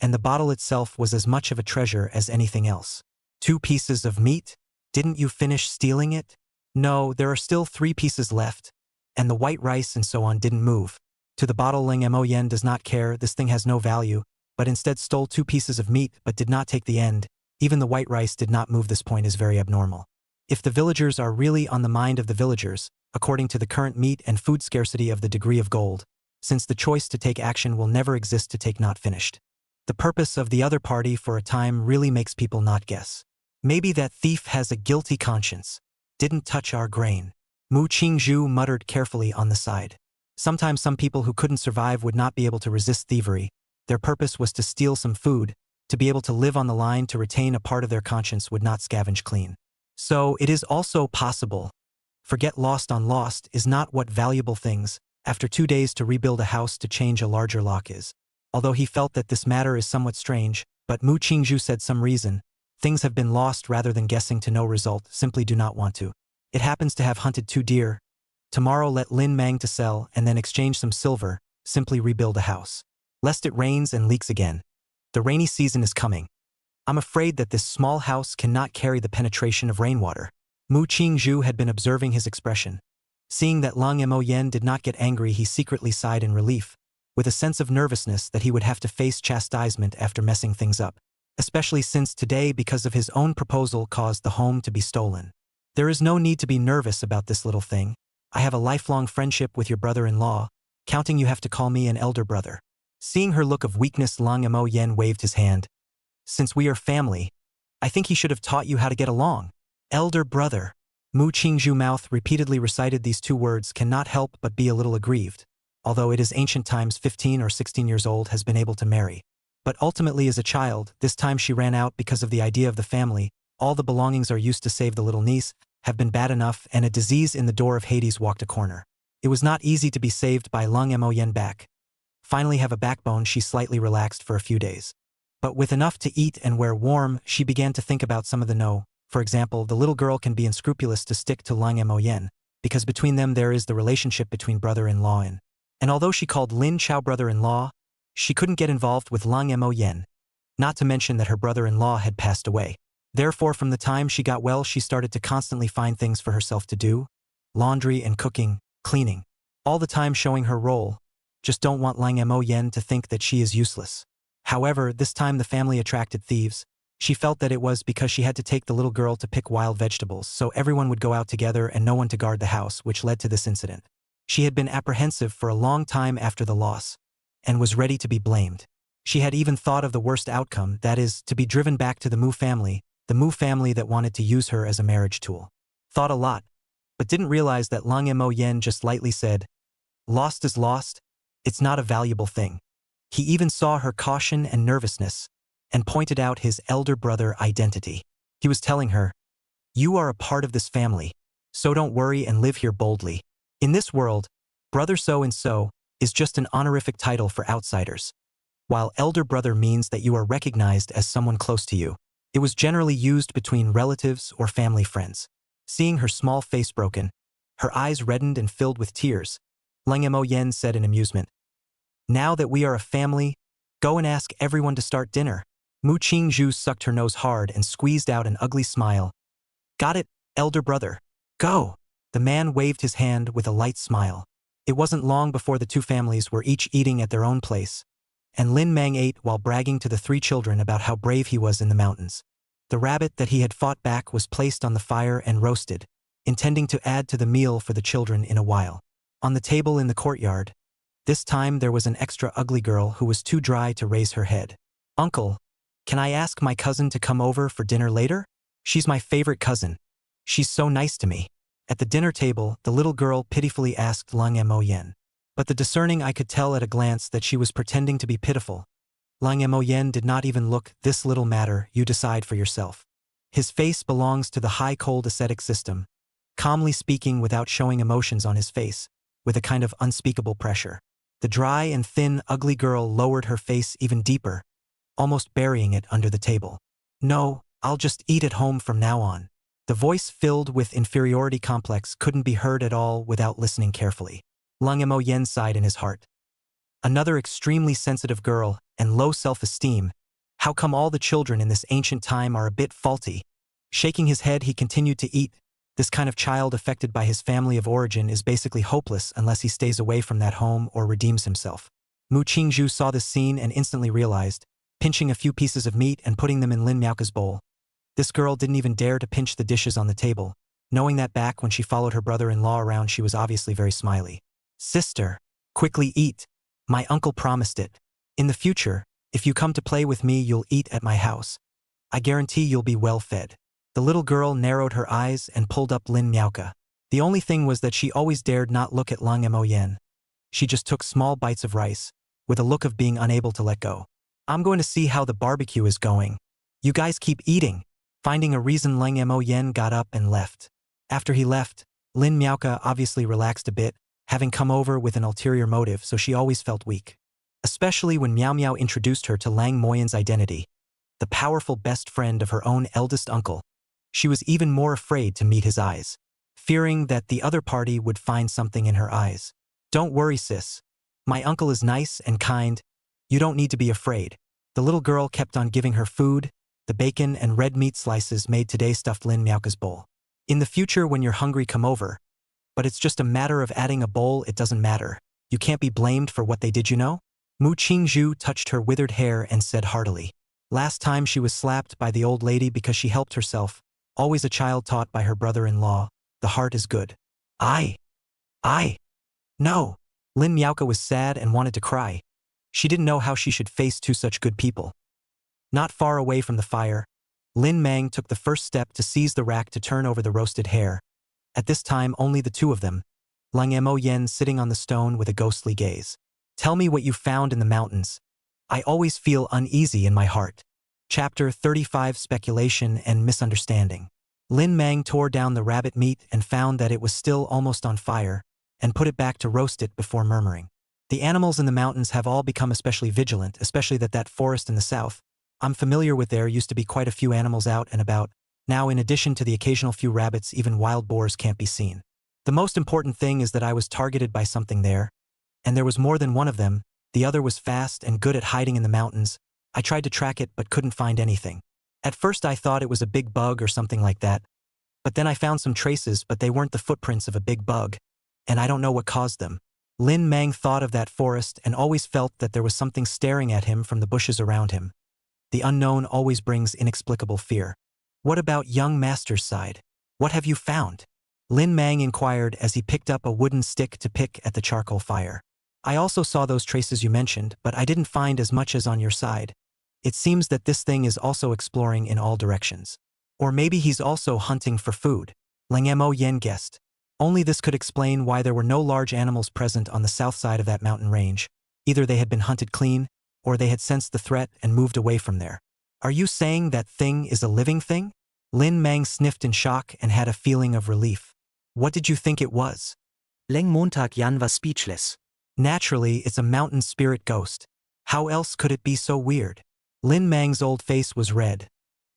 and the bottle itself was as much of a treasure as anything else. 2 pieces of meat? Didn't you finish stealing it? No, there are still 3 pieces left, and the white rice and so on didn't move. To the bottle, Ling Mo Yen does not care, this thing has no value, but instead stole 2 pieces of meat but did not take the end. Even the white rice did not move. This point is very abnormal. If the villagers are really on the mind of the villagers, according to the current meat and food scarcity of the degree of gold, since the choice to take action will never exist to take not finished. The purpose of the other party for a time really makes people not guess. Maybe that thief has a guilty conscience. Didn't touch our grain. Mu Qingzhu muttered carefully on the side. Sometimes some people who couldn't survive would not be able to resist thievery. Their purpose was to steal some food, to be able to live on the line, to retain a part of their conscience would not scavenge clean. So it is also possible. Forget lost on lost is not what valuable things, after 2 days to rebuild a house to change a larger lock is. Although he felt that this matter is somewhat strange, but Mu Qingzhu said some reason. Things have been lost rather than guessing to no result, simply do not want to. It happens to have hunted 2 deer. Tomorrow let Lin Mang to sell and then exchange some silver, simply rebuild a house. Lest it rains and leaks again. The rainy season is coming. I'm afraid that this small house cannot carry the penetration of rainwater. Mu Qingzhu had been observing his expression. Seeing that Lang Mo Yen did not get angry, he secretly sighed in relief, with a sense of nervousness that he would have to face chastisement after messing things up, especially since today, because of his own proposal, caused the home to be stolen. There is no need to be nervous about this little thing. I have a lifelong friendship with your brother-in-law, counting you have to call me an elder brother. Seeing her look of weakness, Lang Mo Yen waved his hand. Since we are family, I think he should have taught you how to get along. Elder brother. Mu Qingzhu mouth repeatedly recited these 2 words, cannot help but be a little aggrieved, although it is ancient times, 15 or 16 years old, has been able to marry. But ultimately as a child, this time she ran out because of the idea of the family. All the belongings are used to save the little niece, have been bad enough, and a disease in the door of Hades walked a corner. It was not easy to be saved by Lang Mo Yen back. Finally have a backbone, she slightly relaxed for a few days. But with enough to eat and wear warm, she began to think about some of the no. For example, the little girl can be unscrupulous to stick to Lang Mo Yen, because between them there is the relationship between brother-in-law and although she called Lin Chao brother-in-law, she couldn't get involved with Lang Mo Yen, not to mention that her brother-in-law had passed away. Therefore, from the time she got well, she started to constantly find things for herself to do, laundry and cooking, cleaning, all the time showing her role. Just don't want Lang Mo Yen to think that she is useless. However, this time the family attracted thieves. She felt that it was because she had to take the little girl to pick wild vegetables, so everyone would go out together and no one to guard the house, which led to this incident. She had been apprehensive for a long time after the loss, and was ready to be blamed. She had even thought of the worst outcome, that is, to be driven back to the Mu family that wanted to use her as a marriage tool. Thought a lot, but didn't realize that Lang Mo Yen just lightly said, "Lost is lost, it's not a valuable thing." He even saw her caution and nervousness, and pointed out his elder brother identity. He was telling her, "You are a part of this family, so don't worry and live here boldly. In this world, brother so-and-so is just an honorific title for outsiders, while elder brother means that you are recognized as someone close to you." It was generally used between relatives or family friends. Seeing her small face broken, her eyes reddened and filled with tears, Lang Mo Yen said in amusement, Now that we are a family, go and ask everyone to start dinner. Mu Qingzhu sucked her nose hard and squeezed out an ugly smile. Got it, elder brother. Go. The man waved his hand with a light smile. It wasn't long before the two families were each eating at their own place, and Lin Mang ate while bragging to the three children about how brave he was in the mountains. The rabbit that he had fought back was placed on the fire and roasted, intending to add to the meal for the children in a while. On the table in the courtyard, this time there was an extra ugly girl who was too dry to raise her head. Uncle, can I ask my cousin to come over for dinner later? She's my favorite cousin. She's so nice to me. At the dinner table, the little girl pitifully asked Lang Mo Yen. But the discerning eye could tell at a glance that she was pretending to be pitiful. Lang Mo Yen did not even look. This little matter, you decide for yourself. His face belongs to the high cold ascetic system, calmly speaking without showing emotions on his face, with a kind of unspeakable pressure. The dry and thin, ugly girl lowered her face even deeper, almost burying it under the table. No, I'll just eat at home from now on. The voice filled with inferiority complex couldn't be heard at all without listening carefully. Lang Mo Yen sighed in his heart. Another extremely sensitive girl and low self-esteem. How come all the children in this ancient time are a bit faulty? Shaking his head, he continued to eat. This kind of child affected by his family of origin is basically hopeless unless he stays away from that home or redeems himself. Mu Qingzhu saw this scene and instantly realized, pinching a few pieces of meat and putting them in Lin Miaoka's bowl. This girl didn't even dare to pinch the dishes on the table, knowing that back when she followed her brother-in-law around she was obviously very smiley. Sister, quickly eat. My uncle promised it. In the future, if you come to play with me you'll eat at my house. I guarantee you'll be well fed. The little girl narrowed her eyes and pulled up Lin Miaoka. The only thing was that she always dared not look at Lang Mo Yen. She just took small bites of rice, with a look of being unable to let go. I'm going to see how the barbecue is going. You guys keep eating. Finding a reason, Lang Mo Yen got up and left. After he left, Lin Miaoka obviously relaxed a bit, having come over with an ulterior motive, so she always felt weak. Especially when Miao Miao introduced her to Lang Mo Yen's identity, the powerful best friend of her own eldest uncle. She was even more afraid to meet his eyes, fearing that the other party would find something in her eyes. Don't worry, sis. My uncle is nice and kind. You don't need to be afraid. The little girl kept on giving her food. The bacon and red meat slices made today stuffed Lin Miaoka's bowl. In the future when you're hungry, come over. But it's just a matter of adding a bowl, it doesn't matter. You can't be blamed for what they did, you know? Mu Qingzhu touched her withered hair and said heartily. Last time she was slapped by the old lady because she helped herself. Always a child taught by her brother-in-law. The heart is good. No. Lin Miaoka was sad and wanted to cry. She didn't know how she should face two such good people. Not far away from the fire, Lin Mang took the first step to seize the rack to turn over the roasted hare. At this time only the two of them, Lang Mo Yen sitting on the stone with a ghostly gaze. Tell me what you found in the mountains. I always feel uneasy in my heart. Chapter 35 Speculation and Misunderstanding. Lin Mang tore down the rabbit meat and found that it was still almost on fire, and put it back to roast it before murmuring. The animals in the mountains have all become especially vigilant, especially that forest in the south. I'm familiar with. There used to be quite a few animals out and about. Now, in addition to the occasional few rabbits, even wild boars can't be seen. The most important thing is that I was targeted by something there, and there was more than one of them. The other was fast and good at hiding in the mountains. I tried to track it but couldn't find anything. At first I thought it was a big bug or something like that, but then I found some traces, but they weren't the footprints of a big bug, and I don't know what caused them. Lin Mang thought of that forest and always felt that there was something staring at him from the bushes around him. The unknown always brings inexplicable fear. What about young master's side? What have you found? Lin Mang inquired as he picked up a wooden stick to pick at the charcoal fire. I also saw those traces you mentioned, but I didn't find as much as on your side. It seems that this thing is also exploring in all directions. Or maybe he's also hunting for food. Lang Mo Yen guessed. Only this could explain why there were no large animals present on the south side of that mountain range. Either they had been hunted clean, or they had sensed the threat and moved away from there. Are you saying that thing is a living thing? Lin Mang sniffed in shock and had a feeling of relief. What did you think it was? Leng Montag Yan was speechless. Naturally, it's a mountain spirit ghost. How else could it be so weird? Lin Mang's old face was red.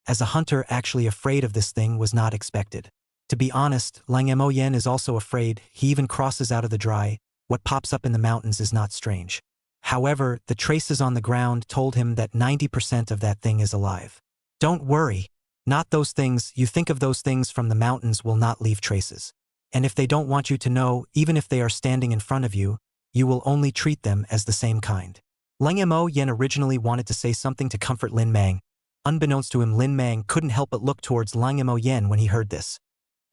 As a hunter actually afraid of this thing was not expected. To be honest, Lang Mo Yen is also afraid. He even crosses out of the dry. What pops up in the mountains is not strange. However, the traces on the ground told him that 90% of that thing is alive. Don't worry. Not those things. You think of those things from the mountains will not leave traces. And if they don't want you to know, even if they are standing in front of you, you will only treat them as the same kind. Leng Mo Yen originally wanted to say something to comfort Lin Mang. Unbeknownst to him, Lin Mang couldn't help but look towards Leng Mo Yen when he heard this.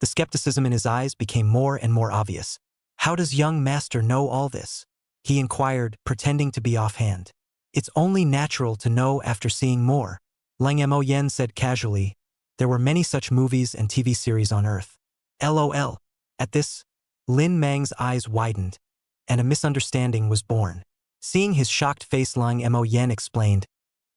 The skepticism in his eyes became more and more obvious. How does young master know all this? He inquired, pretending to be offhand. It's only natural to know after seeing more. Leng Mo Yen said casually, there were many such movies and TV series on Earth. LOL. At this, Lin Mang's eyes widened, and a misunderstanding was born. Seeing his shocked face, Leng Mo Yen explained,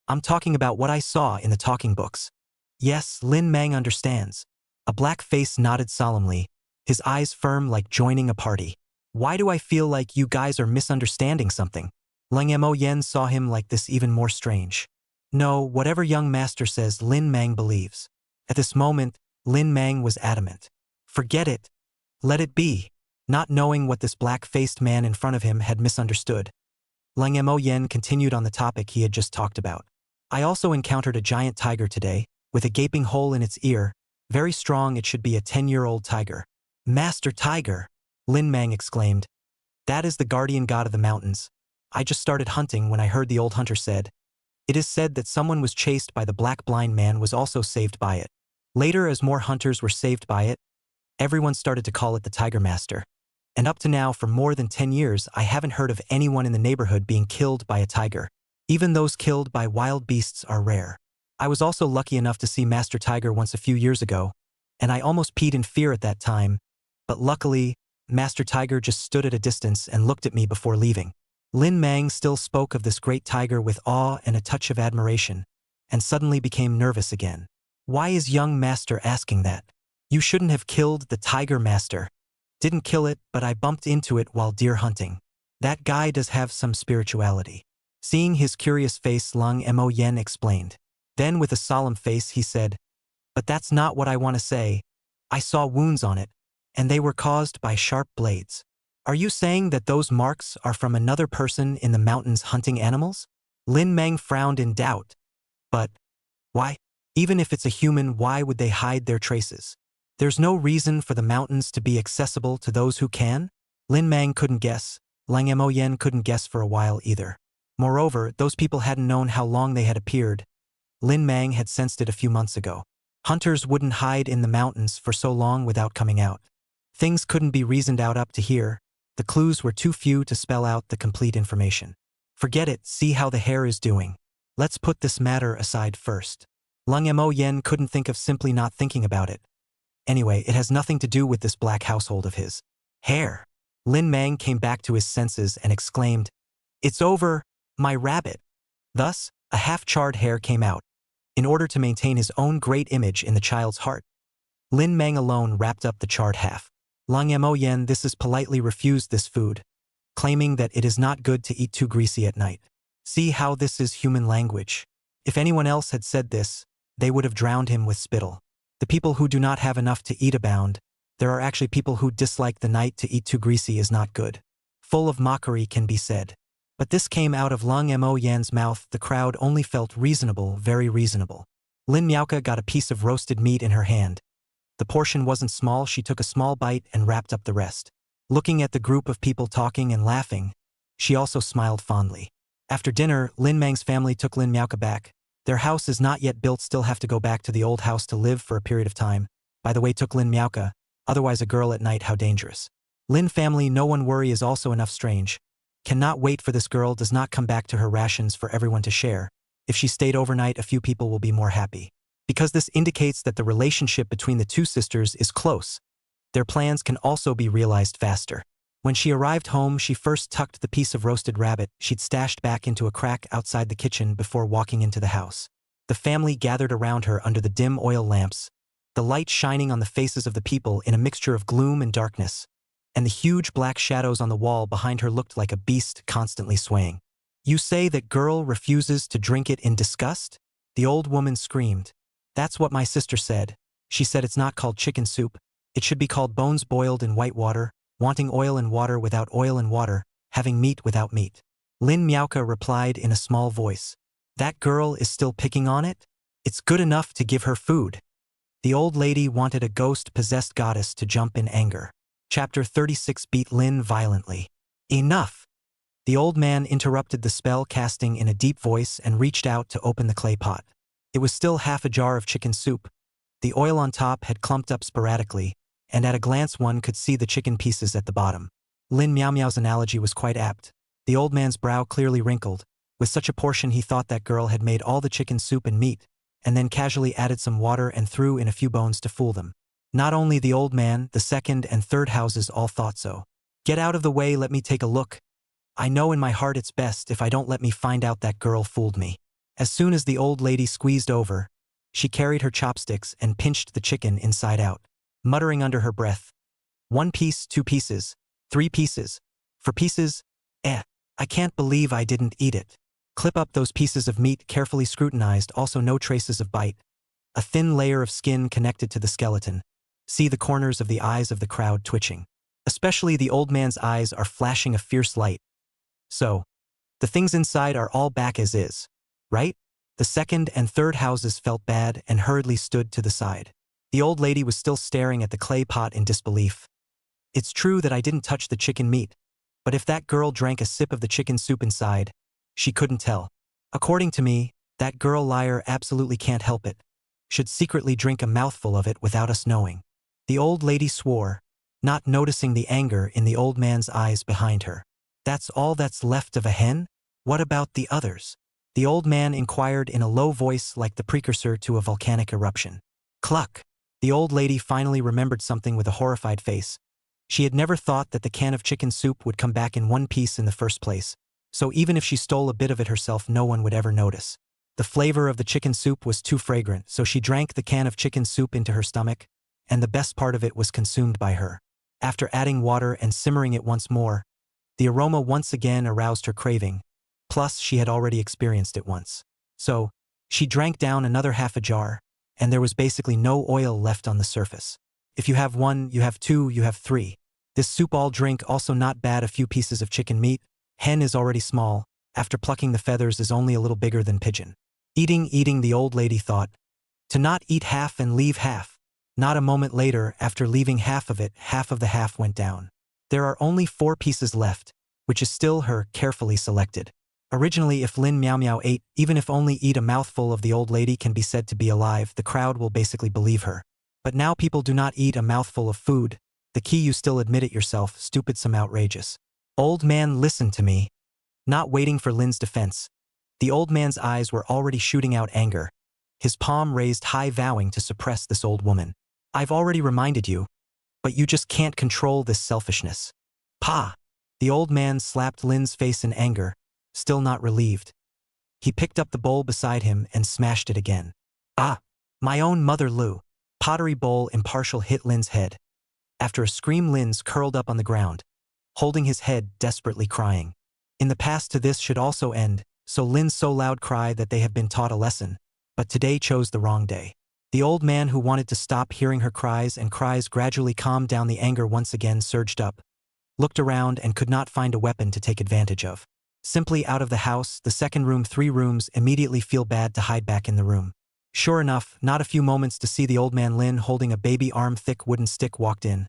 I'm talking about what I saw in the talking books. Yes, Lin Mang understands. A black face nodded solemnly, his eyes firm like joining a party. Why do I feel like you guys are misunderstanding something? Leng Mo Yen saw him like this even more strange. No, whatever young master says, Lin Mang believes. At this moment, Lin Mang was adamant. Forget it. Let it be. Not knowing what this black-faced man in front of him had misunderstood, Leng Mo Yen continued on the topic he had just talked about. I also encountered a giant tiger today, with a gaping hole in its ear, very strong. It should be a 10-year-old tiger. Master Tiger, Lin Mang exclaimed. That is the guardian god of the mountains. I just started hunting when I heard the old hunter said. It is said that someone was chased by the black blind man was also saved by it. Later, as more hunters were saved by it, everyone started to call it the Tiger Master. And up to now, for more than 10 years, I haven't heard of anyone in the neighborhood being killed by a tiger. Even those killed by wild beasts are rare. I was also lucky enough to see Master Tiger once a few years ago, and I almost peed in fear at that time, but luckily, Master Tiger just stood at a distance and looked at me before leaving. Lin Mang still spoke of this great tiger with awe and a touch of admiration, and suddenly became nervous again. Why is young master asking that? You shouldn't have killed the Tiger Master. Didn't kill it, but I bumped into it while deer hunting. That guy does have some spirituality. Seeing his curious face, Leng Mo Yen explained. Then with a solemn face he said, but that's not what I want to say. I saw wounds on it, and they were caused by sharp blades. Are you saying that those marks are from another person in the mountains hunting animals? Lin Mang frowned in doubt. But why? Even if it's a human, why would they hide their traces? There's no reason for the mountains to be accessible to those who can? Lin Mang couldn't guess. Leng Mo Yen couldn't guess for a while either. Moreover, those people hadn't known how long they had appeared. Lin Mang had sensed it a few months ago. Hunters wouldn't hide in the mountains for so long without coming out. Things couldn't be reasoned out up to here. The clues were too few to spell out the complete information. Forget it, see how the hair is doing. Let's put this matter aside first. Leng Mo Yen couldn't think of simply not thinking about it. Anyway, it has nothing to do with this black household of his. Hair. Lin Mang came back to his senses and exclaimed, It's over, my rabbit. Thus, a half-charred hair came out, in order to maintain his own great image in the child's heart. Lin Mang alone wrapped up the charred half. Leng Mo Yen politely refused this food, claiming that it is not good to eat too greasy at night. See how this is human language. If anyone else had said this, they would have drowned him with spittle. The people who do not have enough to eat abound. There are actually people who dislike the night to eat too greasy is not good. Full of mockery can be said. But this came out of Leng Mo Yan's mouth. The crowd only felt reasonable, very reasonable. Lin Miaoka got a piece of roasted meat in her hand. The portion wasn't small. She took a small bite and wrapped up the rest. Looking at the group of people talking and laughing, she also smiled fondly. After dinner, Lin Mang's family took Lin Miaoka back. Their house is not yet built, still have to go back to the old house to live for a period of time. By the way, took Lin Miaoka, otherwise a girl at night, how dangerous. Lin family, no one worry, is also enough strange. Cannot wait for this girl, does not come back to her rations for everyone to share. If she stayed overnight, a few people will be more happy. Because this indicates that the relationship between the two sisters is close. Their plans can also be realized faster. When she arrived home, she first tucked the piece of roasted rabbit she'd stashed back into a crack outside the kitchen before walking into the house. The family gathered around her under the dim oil lamps, the light shining on the faces of the people in a mixture of gloom and darkness, and the huge black shadows on the wall behind her looked like a beast constantly swaying. You say that girl refuses to drink it in disgust? The old woman screamed. That's what my sister said. She said it's not called chicken soup. It should be called bones boiled in white water, wanting oil and water without oil and water, having meat without meat. Lin Miaoka replied in a small voice. That girl is still picking on it? It's good enough to give her food. The old lady wanted a ghost-possessed goddess to jump in anger. Chapter 36 beat Lin violently. Enough! The old man interrupted the spell casting in a deep voice and reached out to open the clay pot. It was still half a jar of chicken soup. The oil on top had clumped up sporadically, and at a glance one could see the chicken pieces at the bottom. Lin Miao Miao's analogy was quite apt. The old man's brow clearly wrinkled. With such a portion he thought that girl had made all the chicken soup and meat, and then casually added some water and threw in a few bones to fool them. Not only the old man, the second and third houses all thought so. Get out of the way, let me take a look. I know in my heart it's best if I don't let me find out that girl fooled me. As soon as the old lady squeezed over, she carried her chopsticks and pinched the chicken inside out, muttering under her breath. 1 piece, 2 pieces, 3 pieces. 4 pieces? I can't believe I didn't eat it. Clip up those pieces of meat carefully scrutinized, also no traces of bite. A thin layer of skin connected to the skeleton. See the corners of the eyes of the crowd twitching. Especially the old man's eyes are flashing a fierce light. So, the things inside are all back as is, right? The second and third houses felt bad and hurriedly stood to the side. The old lady was still staring at the clay pot in disbelief. It's true that I didn't touch the chicken meat, but if that girl drank a sip of the chicken soup inside, she couldn't tell. According to me, that girl liar absolutely can't help it. Should secretly drink a mouthful of it without us knowing. The old lady swore, not noticing the anger in the old man's eyes behind her. That's all that's left of a hen? What about the others? The old man inquired in a low voice like the precursor to a volcanic eruption. Cluck! The old lady finally remembered something with a horrified face. She had never thought that the can of chicken soup would come back in 1 piece in the first place, so even if she stole a bit of it herself no one would ever notice. The flavor of the chicken soup was too fragrant, so she drank the can of chicken soup into her stomach, and the best part of it was consumed by her. After adding water and simmering it once more, the aroma once again aroused her craving, plus she had already experienced it once. So, she drank down another half a jar, and there was basically no oil left on the surface. If you have 1, you have 2, you have 3. This soup all drink also not bad, a few pieces of chicken meat. Hen is already small, after plucking the feathers is only a little bigger than pigeon. Eating, the old lady thought. To not eat half and leave half. Not a moment later, after leaving half of it, half of the half went down. There are only 4 pieces left, which is still her carefully selected. Originally, if Lin Miao Miao ate, even if only eat a mouthful of the old lady can be said to be alive, the crowd will basically believe her. But now people do not eat a mouthful of food. The key you still admit it yourself, stupid, some outrageous. Old man, listen to me. Not waiting for Lin's defense. The old man's eyes were already shooting out anger. His palm raised high, vowing to suppress this old woman. I've already reminded you, but you just can't control this selfishness. Pa! The old man slapped Lin's face in anger, still not relieved. He picked up the bowl beside him and smashed it again. Ah! My own mother Lu. Pottery bowl impartial hit Lin's head. After a scream, Lin's curled up on the ground, holding his head, desperately crying. In the past to this should also end, so Lin's so loud cry that they have been taught a lesson, but today chose the wrong day. The old man who wanted to stop hearing her cries and cries gradually calmed down. The anger once again surged up, looked around and could not find a weapon to take advantage of. Simply out of the house, the second room, 3 rooms, immediately feel bad to hide back in the room. Sure enough, not a few moments to see the old man Lin holding a baby arm thick wooden stick walked in.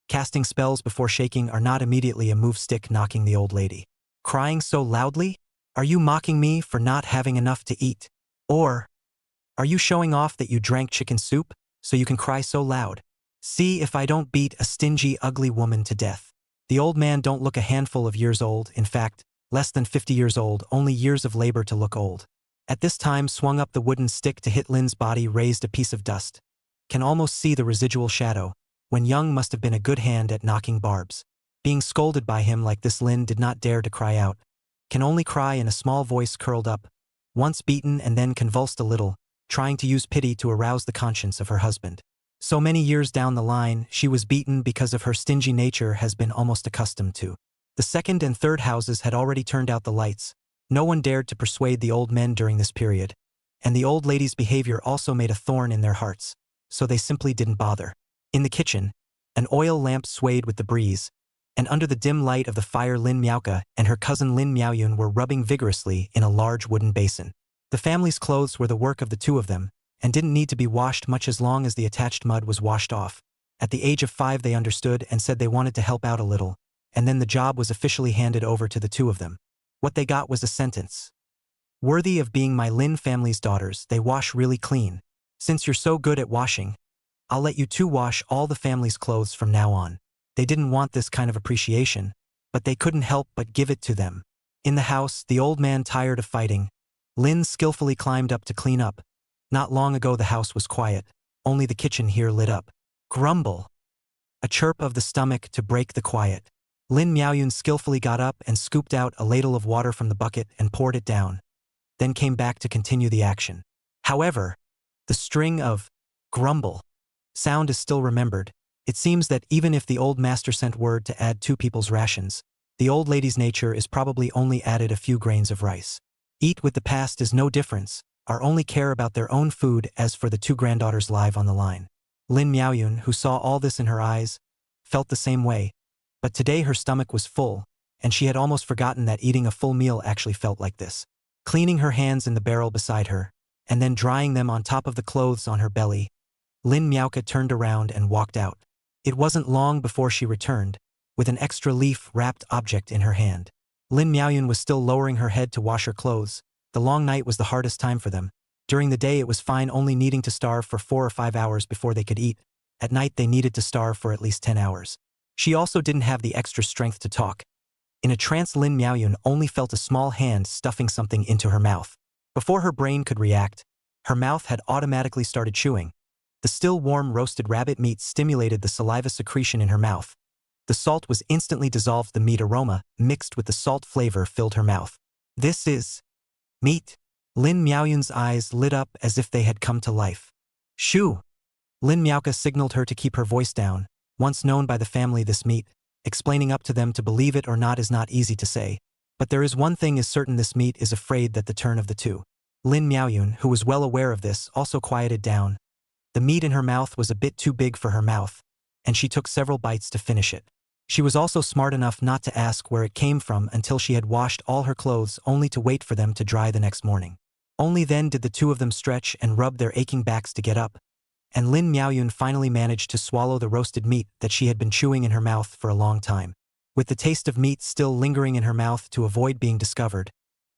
Casting spells before shaking are not immediately a move, stick knocking the old lady. Crying so loudly? Are you mocking me for not having enough to eat? Or are you showing off that you drank chicken soup, so you can cry so loud? See if I don't beat a stingy, ugly woman to death. The old man don't look a handful of years old, in fact, less than 50 years old, only years of labor to look old. At this time swung up the wooden stick to hit Lin's body, raised a piece of dust. Can almost see the residual shadow. When young must have been a good hand at knocking barbs. Being scolded by him like this, Lin did not dare to cry out. Can only cry in a small voice, curled up. Once beaten and then convulsed a little, trying to use pity to arouse the conscience of her husband. So many years down the line, she was beaten because of her stingy nature has been almost accustomed to. The second and third houses had already turned out the lights. No one dared to persuade the old men during this period. And the old lady's behavior also made a thorn in their hearts. So they simply didn't bother. In the kitchen, an oil lamp swayed with the breeze, and under the dim light of the fire Lin Miaoka and her cousin Lin Miaoyun were rubbing vigorously in a large wooden basin. The family's clothes were the work of the two of them, and didn't need to be washed much as long as the attached mud was washed off. At the age of 5 they understood and said they wanted to help out a little, and then the job was officially handed over to the two of them. What they got was a sentence. Worthy of being my Lin family's daughters, they wash really clean. Since you're so good at washing, I'll let you two wash all the family's clothes from now on. They didn't want this kind of appreciation, but they couldn't help but give it to them. In the house, the old man tired of fighting, Lin skillfully climbed up to clean up. Not long ago the house was quiet, only the kitchen here lit up. Grumble. A chirp of the stomach to break the quiet. Lin Miaoyun skillfully got up and scooped out a ladle of water from the bucket and poured it down, then came back to continue the action. However, the string of grumble sound is still remembered. It seems that even if the old master sent word to add 2 people's rations, the old lady's nature is probably only added a few grains of rice. Eat with the past is no difference, are only care about their own food as for the 2 granddaughters live on the line. Lin Miaoyun, who saw all this in her eyes, felt the same way, but today her stomach was full, and she had almost forgotten that eating a full meal actually felt like this. Cleaning her hands in the barrel beside her, and then drying them on top of the clothes on her belly, Lin Miaoka turned around and walked out. It wasn't long before she returned, with an extra leaf-wrapped object in her hand. Lin Miaoyun was still lowering her head to wash her clothes. The long night was the hardest time for them. During the day it was fine only needing to starve for 4 or 5 hours before they could eat. At night they needed to starve for at least 10 hours. She also didn't have the extra strength to talk. In a trance Lin Miaoyun only felt a small hand stuffing something into her mouth. Before her brain could react, her mouth had automatically started chewing. The still warm roasted rabbit meat stimulated the saliva secretion in her mouth. The salt was instantly dissolved. The meat aroma, mixed with the salt flavor, filled her mouth. This is meat. Lin Miaoyun's eyes lit up as if they had come to life. Shoo! Lin Miaoka signaled her to keep her voice down. Once known by the family, this meat, explaining up to them to believe it or not is not easy to say. But there is one thing is certain: this meat is afraid that the turn of the two. Lin Miaoyun, who was well aware of this, also quieted down. The meat in her mouth was a bit too big for her mouth, and she took several bites to finish it. She was also smart enough not to ask where it came from until she had washed all her clothes, only to wait for them to dry the next morning. Only then did the two of them stretch and rub their aching backs to get up, and Lin Miaoyun finally managed to swallow the roasted meat that she had been chewing in her mouth for a long time. With the taste of meat still lingering in her mouth to avoid being discovered,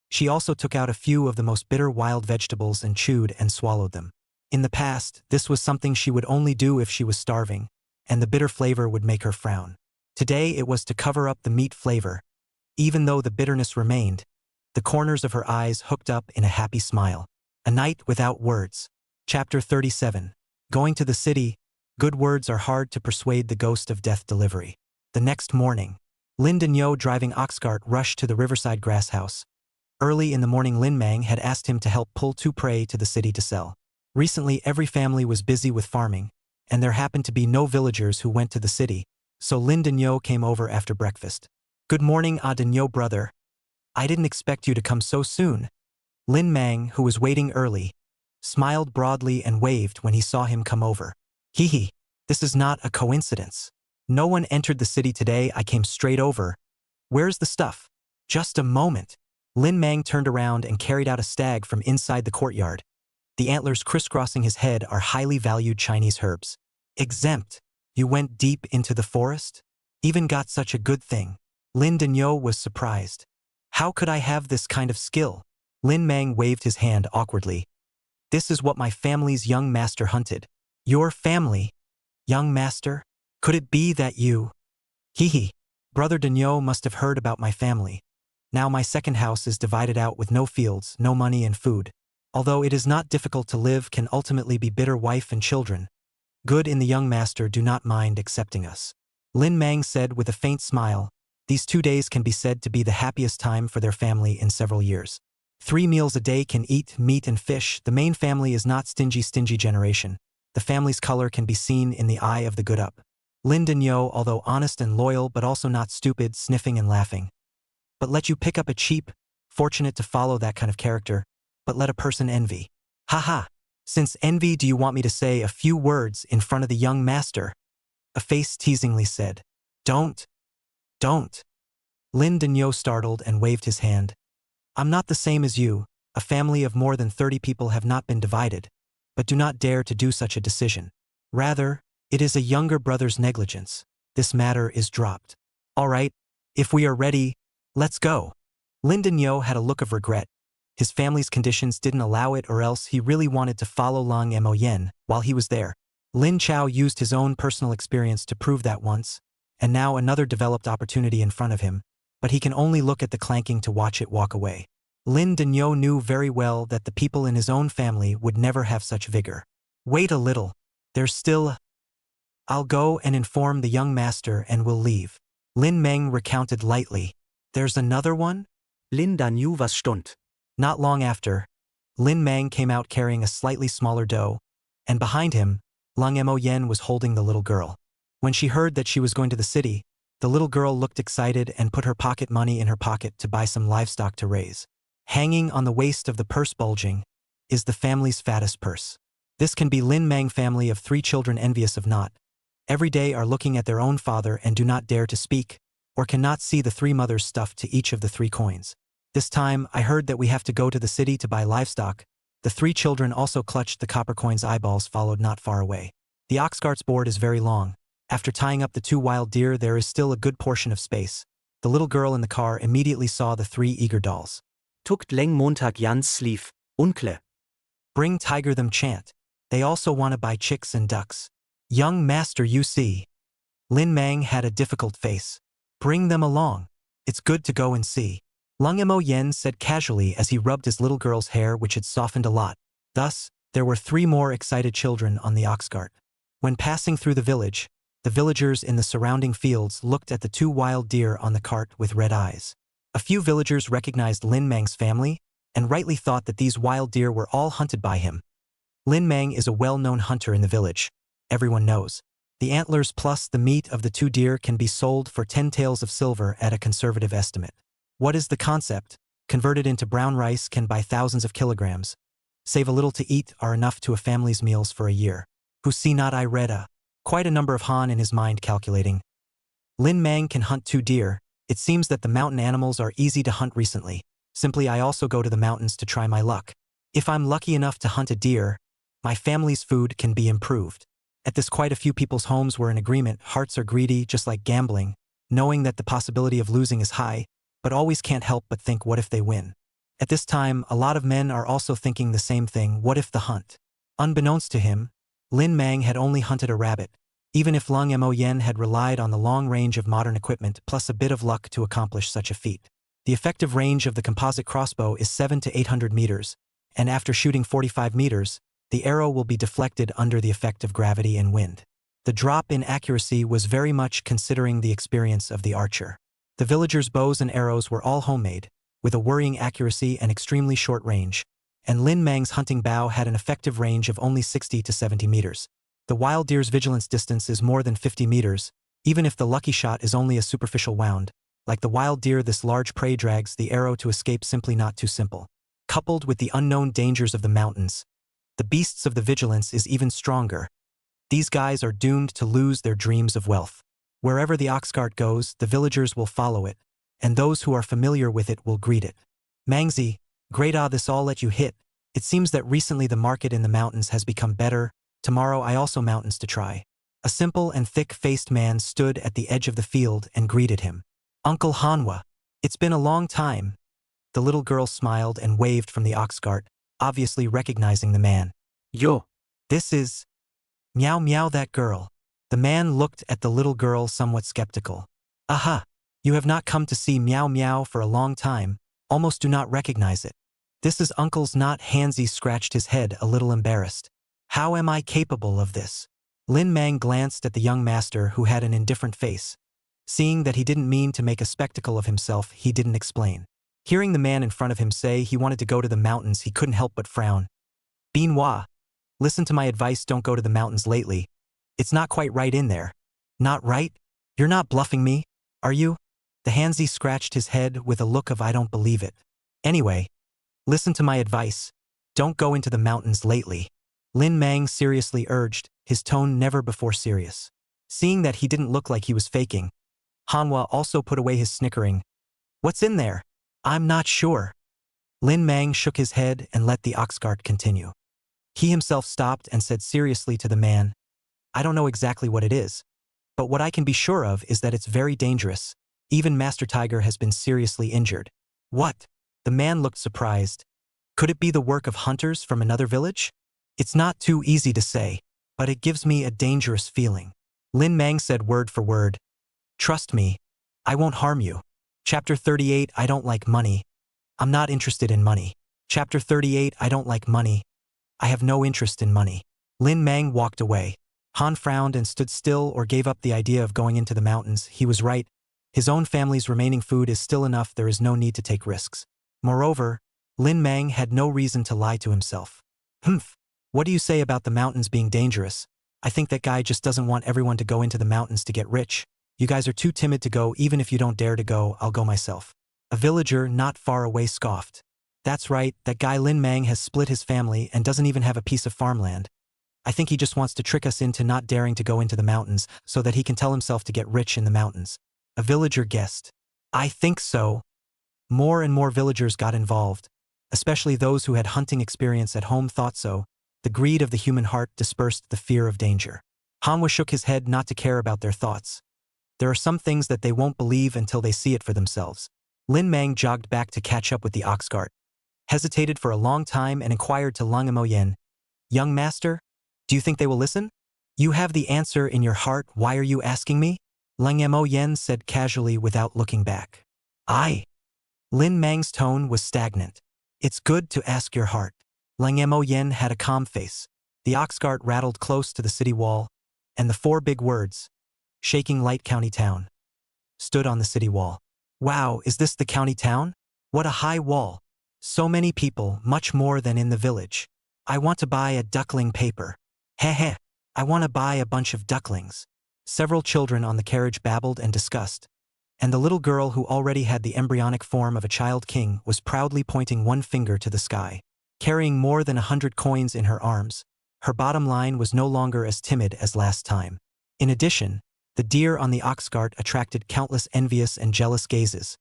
she also took out a few of the most bitter wild vegetables and chewed and swallowed them. In the past, this was something she would only do if she was starving, and the bitter flavor would make her frown. Today it was to cover up the meat flavor. Even though the bitterness remained, the corners of her eyes hooked up in a happy smile. A night without words. Chapter 37. Going to the city. Good words are hard to persuade the ghost of death delivery. The next morning, Lin Denyo, driving oxcart, rushed to the riverside grass house. Early in the morning Lin Mang had asked him to help pull 2 prey to the city to sell. Recently every family was busy with farming, and there happened to be no villagers who went to the city, so Lin Denyo came over after breakfast. Good morning, Denyo brother. I didn't expect you to come so soon. Lin Mang, who was waiting early, smiled broadly and waved when he saw him come over. Hee, this is not a coincidence. No one entered the city today. I came straight over. Where's the stuff? Just a moment. Lin Mang turned around and carried out a stag from inside the courtyard. The antlers crisscrossing his head are highly valued Chinese herbs. Exempt. You went deep into the forest? Even got such a good thing. Lin Denyo was surprised. How could I have this kind of skill? Lin Mang waved his hand awkwardly. This is what my family's young master hunted. Your family? Young master? Could it be that you? Hee. Brother Denyo must have heard about my family. Now my second house is divided out with no fields, no money and food. Although it is not difficult to live, can ultimately be bitter wife and children. Good in the young master do not mind accepting us. Lin Mang said with a faint smile. These 2 days can be said to be the happiest time for their family in several years. 3 meals a day can eat meat and fish. The main family is not stingy generation. The family's color can be seen in the eye of the good up. Lin Denyo, although honest and loyal but also not stupid, sniffing and laughing. But let you pick up a cheap, fortunate to follow that kind of character, but let a person envy. Haha. Since envy, do you want me to say a few words in front of the young master? A face teasingly said. Don't. Don't. Lin Denyo startled and waved his hand. I'm not the same as you. A family of more than 30 people have not been divided, but do not dare to do such a decision. Rather, it is a younger brother's negligence. This matter is dropped. All right, if we are ready, let's go. Lin Denyo had a look of regret. His family's conditions didn't allow it, or else he really wanted to follow Lang Moyen while he was there. Lin Chao used his own personal experience to prove that once, and now another developed opportunity in front of him, but he can only look at the clanking to watch it walk away. Lin Denyo knew very well that the people in his own family would never have such vigor. Wait a little. There's still... I'll go and inform the young master and we'll leave. Lin Meng recounted lightly. There's another one? Lin Danyu was stund. Not long after, Lin Meng came out carrying a slightly smaller doe, and behind him, Lang Mo Yen was holding the little girl. When she heard that she was going to the city, the little girl looked excited and put her pocket money in her pocket to buy some livestock to raise. Hanging on the waist of the purse bulging is the family's fattest purse. This can be Lin Meng family of 3 children envious of not. Every day are looking at their own father and do not dare to speak, or cannot see the 3 mothers stuffed to each of the 3 coins. This time, I heard that we have to go to the city to buy livestock. The 3 children also clutched the copper coin's eyeballs followed not far away. The ox cart's board is very long. After tying up the 2 wild deer, there is still a good portion of space. The little girl in the car immediately saw the 3 eager dolls. Tuckt Leng Montag Jans lief, unkle. Bring tiger them chant. They also want to buy chicks and ducks. Young master, you see. Lin Meng had a difficult face. Bring them along. It's good to go and see. Lang Mo Yen said casually as he rubbed his little girl's hair, which had softened a lot. Thus, there were 3 more excited children on the ox cart. When passing through the village, the villagers in the surrounding fields looked at the 2 wild deer on the cart with red eyes. A few villagers recognized Lin Meng's family and rightly thought that these wild deer were all hunted by him. Lin Meng is a well-known hunter in the village. Everyone knows. The antlers plus the meat of the 2 deer can be sold for 10 taels of silver at a conservative estimate. What is the concept? Converted into brown rice can buy thousands of kilograms. Save a little to eat are enough to a family's meals for a year. Who see not I read a. Quite a number of Han in his mind calculating. Lin Meng can hunt 2 deer. It seems that the mountain animals are easy to hunt recently. Simply I also go to the mountains to try my luck. If I'm lucky enough to hunt a deer, my family's food can be improved. At this quite a few people's homes were in agreement. Hearts are greedy just like gambling, knowing that the possibility of losing is high, but always can't help but think what if they win. At this time, a lot of men are also thinking the same thing, what if the hunt? Unbeknownst to him, Lin Meng had only hunted a rabbit, even if Lang Mo Yen had relied on the long range of modern equipment plus a bit of luck to accomplish such a feat. The effective range of the composite crossbow is 700 to 800 meters, and after shooting 45 meters, the arrow will be deflected under the effect of gravity and wind. The drop in accuracy was very much considering the experience of the archer. The villagers' bows and arrows were all homemade, with a worrying accuracy and extremely short range, and Lin Meng's hunting bow had an effective range of only 60 to 70 meters. The wild deer's vigilance distance is more than 50 meters, even if the lucky shot is only a superficial wound. Like the wild deer, this large prey drags the arrow to escape simply not too simple. Coupled with the unknown dangers of the mountains, the beasts of the vigilance is even stronger. These guys are doomed to lose their dreams of wealth. Wherever the ox cart goes, the villagers will follow it, and those who are familiar with it will greet it. Mangzi, great this all let you hit. It seems that recently the market in the mountains has become better. Tomorrow I also mountains to try. A simple and thick-faced man stood at the edge of the field and greeted him. Uncle Hanwa, it's been a long time. The little girl smiled and waved from the ox cart, obviously recognizing the man. Yo. This is... Meow meow that girl. The man looked at the little girl somewhat skeptical. Aha! You have not come to see Meow Meow for a long time, almost do not recognize it. This is Uncle's not. Hansi scratched his head a little embarrassed. How am I capable of this? Lin Meng glanced at the young master who had an indifferent face. Seeing that he didn't mean to make a spectacle of himself, he didn't explain. Hearing the man in front of him say he wanted to go to the mountains, he couldn't help but frown. Binhwa, listen to my advice, don't go to the mountains lately. It's not quite right in there. Not right? You're not bluffing me, are you? The Hansi scratched his head with a look of I don't believe it. Anyway, listen to my advice. Don't go into the mountains lately. Lin Meng seriously urged, his tone never before serious. Seeing that he didn't look like he was faking, Hanwha also put away his snickering. What's in there? I'm not sure. Lin Mang shook his head and let the ox cart continue. He himself stopped and said seriously to the man, I don't know exactly what it is, but what I can be sure of is that it's very dangerous. Even Master Tiger has been seriously injured. What? The man looked surprised. Could it be the work of hunters from another village? It's not too easy to say, but it gives me a dangerous feeling. Lin Mang said word for word. Trust me, I won't harm you. Chapter 38 I don't like money. I'm not interested in money. Chapter 38 I don't like money. I have no interest in money. Lin Mang walked away. Han frowned and stood still or gave up the idea of going into the mountains. He was right. His own family's remaining food is still enough, there is no need to take risks. Moreover, Lin Mang had no reason to lie to himself. Humph. What do you say about the mountains being dangerous? I think that guy just doesn't want everyone to go into the mountains to get rich. You guys are too timid to go. Even if you don't dare to go, I'll go myself. A villager not far away scoffed. That's right, that guy Lin Mang has split his family and doesn't even have a piece of farmland. I think he just wants to trick us into not daring to go into the mountains so that he can tell himself to get rich in the mountains. A villager guessed. I think so. More and more villagers got involved, especially those who had hunting experience at home thought so. The greed of the human heart dispersed the fear of danger. Hanwha shook his head not to care about their thoughts. There are some things that they won't believe until they see it for themselves. Lin Mang jogged back to catch up with the ox cart, hesitated for a long time and inquired to Lang Mo Yen, Young master, do you think they will listen? You have the answer in your heart, why are you asking me? Lang Mo Yen said casually without looking back. I. Lin Mang's tone was stagnant. It's good to ask your heart. Lang Mo Yen had a calm face. The ox cart rattled close to the city wall, and the four big words, shaking Light County Town, stood on the city wall. Wow, is this the county town? What a high wall. So many people, much more than in the village. I want to buy a duckling paper. Heh heh. I want to buy a bunch of ducklings. Several children on the carriage babbled and discussed, and the little girl who already had the embryonic form of a child king was proudly pointing one finger to the sky. Carrying more than 100 coins in her arms, her bottom line was no longer as timid as last time. In addition, the deer on the ox cart attracted countless envious and jealous gazes.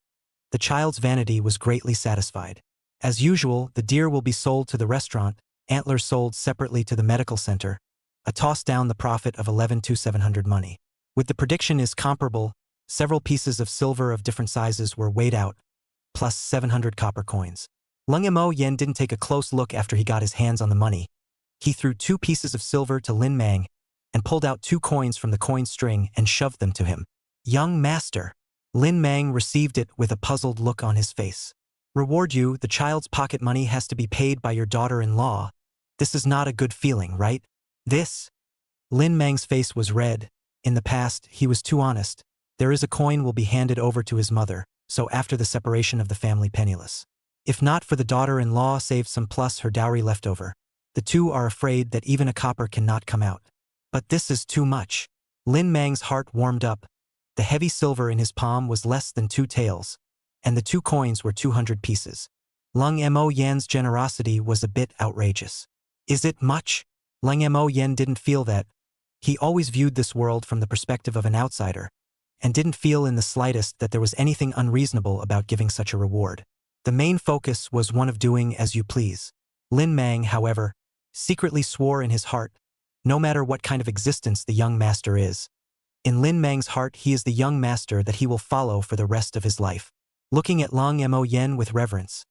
The child's vanity was greatly satisfied. As usual, the deer will be sold to the restaurant, antlers sold separately to the medical center, a toss down the profit of 11,700 money. With the prediction is comparable, several pieces of silver of different sizes were weighed out, plus 700 copper coins. Lang Mo Yen didn't take a close look after he got his hands on the money. He threw 2 pieces of silver to Lin Mang and pulled out 2 coins from the coin string and shoved them to him. Young master. Lin Mang received it with a puzzled look on his face. Reward you, the child's pocket money has to be paid by your daughter-in-law. This is not a good feeling, right? This? Lin Mang's face was red. In the past, he was too honest. There is a coin will be handed over to his mother, so after the separation of the family penniless. If not for the daughter-in-law save some plus her dowry left over. The two are afraid that even a copper cannot come out. But this is too much. Lin Mang's heart warmed up. The heavy silver in his palm was less than 2 taels, and the 2 coins were 200 pieces. Lang Mo Yen's generosity was a bit outrageous. Is it much? Lang Mo Yen didn't feel that. He always viewed this world from the perspective of an outsider, and didn't feel in the slightest that there was anything unreasonable about giving such a reward. The main focus was one of doing as you please. Lin Mang, however, secretly swore in his heart, no matter what kind of existence the young master is. In Lin Mang's heart he is the young master that he will follow for the rest of his life. Looking at Lang Mo Yen with reverence,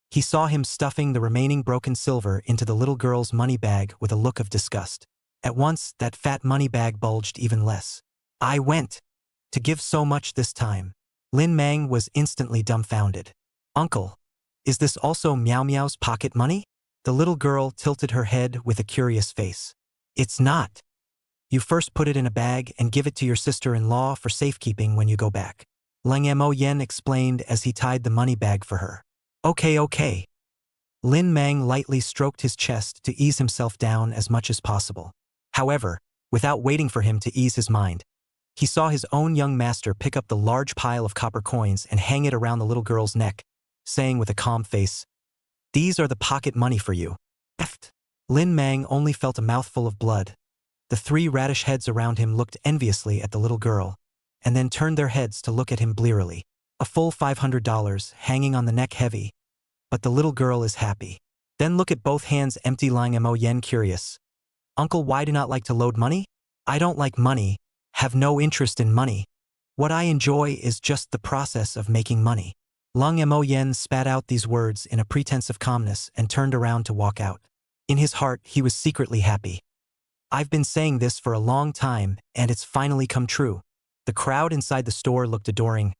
he saw him stuffing the remaining broken silver into the little girl's money bag with a look of disgust. At once, that fat money bag bulged even less. I went to give so much this time. Lin Mang was instantly dumbfounded. Uncle, is this also Meow Meow's pocket money? The little girl tilted her head with a curious face. It's not. You first put it in a bag and give it to your sister-in-law for safekeeping when you go back. Lang Mo Yen explained as he tied the money bag for her. Okay. Lin Mang lightly stroked his chest to ease himself down as much as possible. However, without waiting for him to ease his mind, he saw his own young master pick up the large pile of copper coins and hang it around the little girl's neck, saying with a calm face, "These are the pocket money for you." Lin Mang only felt a mouthful of blood. The 3 radish heads around him looked enviously at the little girl, and then turned their heads to look at him blearily. A full $500 hanging on the neck heavy, but the little girl is happy. Then look at both hands empty lying mo yen curious. Uncle, why do not like to load money? I don't like money, have no interest in money. What I enjoy is just the process of making money. Lung mo yen spat out these words in a pretense of calmness and turned around to walk out. In his heart, he was secretly happy. I've been saying this for a long time, and it's finally come true. The crowd inside the store looked adoring.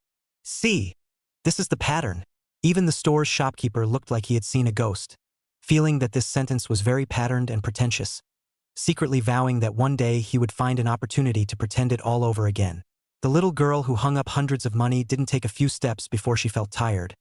See, this is the pattern. Even the store's shopkeeper looked like he had seen a ghost, feeling that this sentence was very patterned and pretentious, secretly vowing that one day he would find an opportunity to pretend it all over again. The little girl who hung up hundreds of money didn't take a few steps before she felt tired.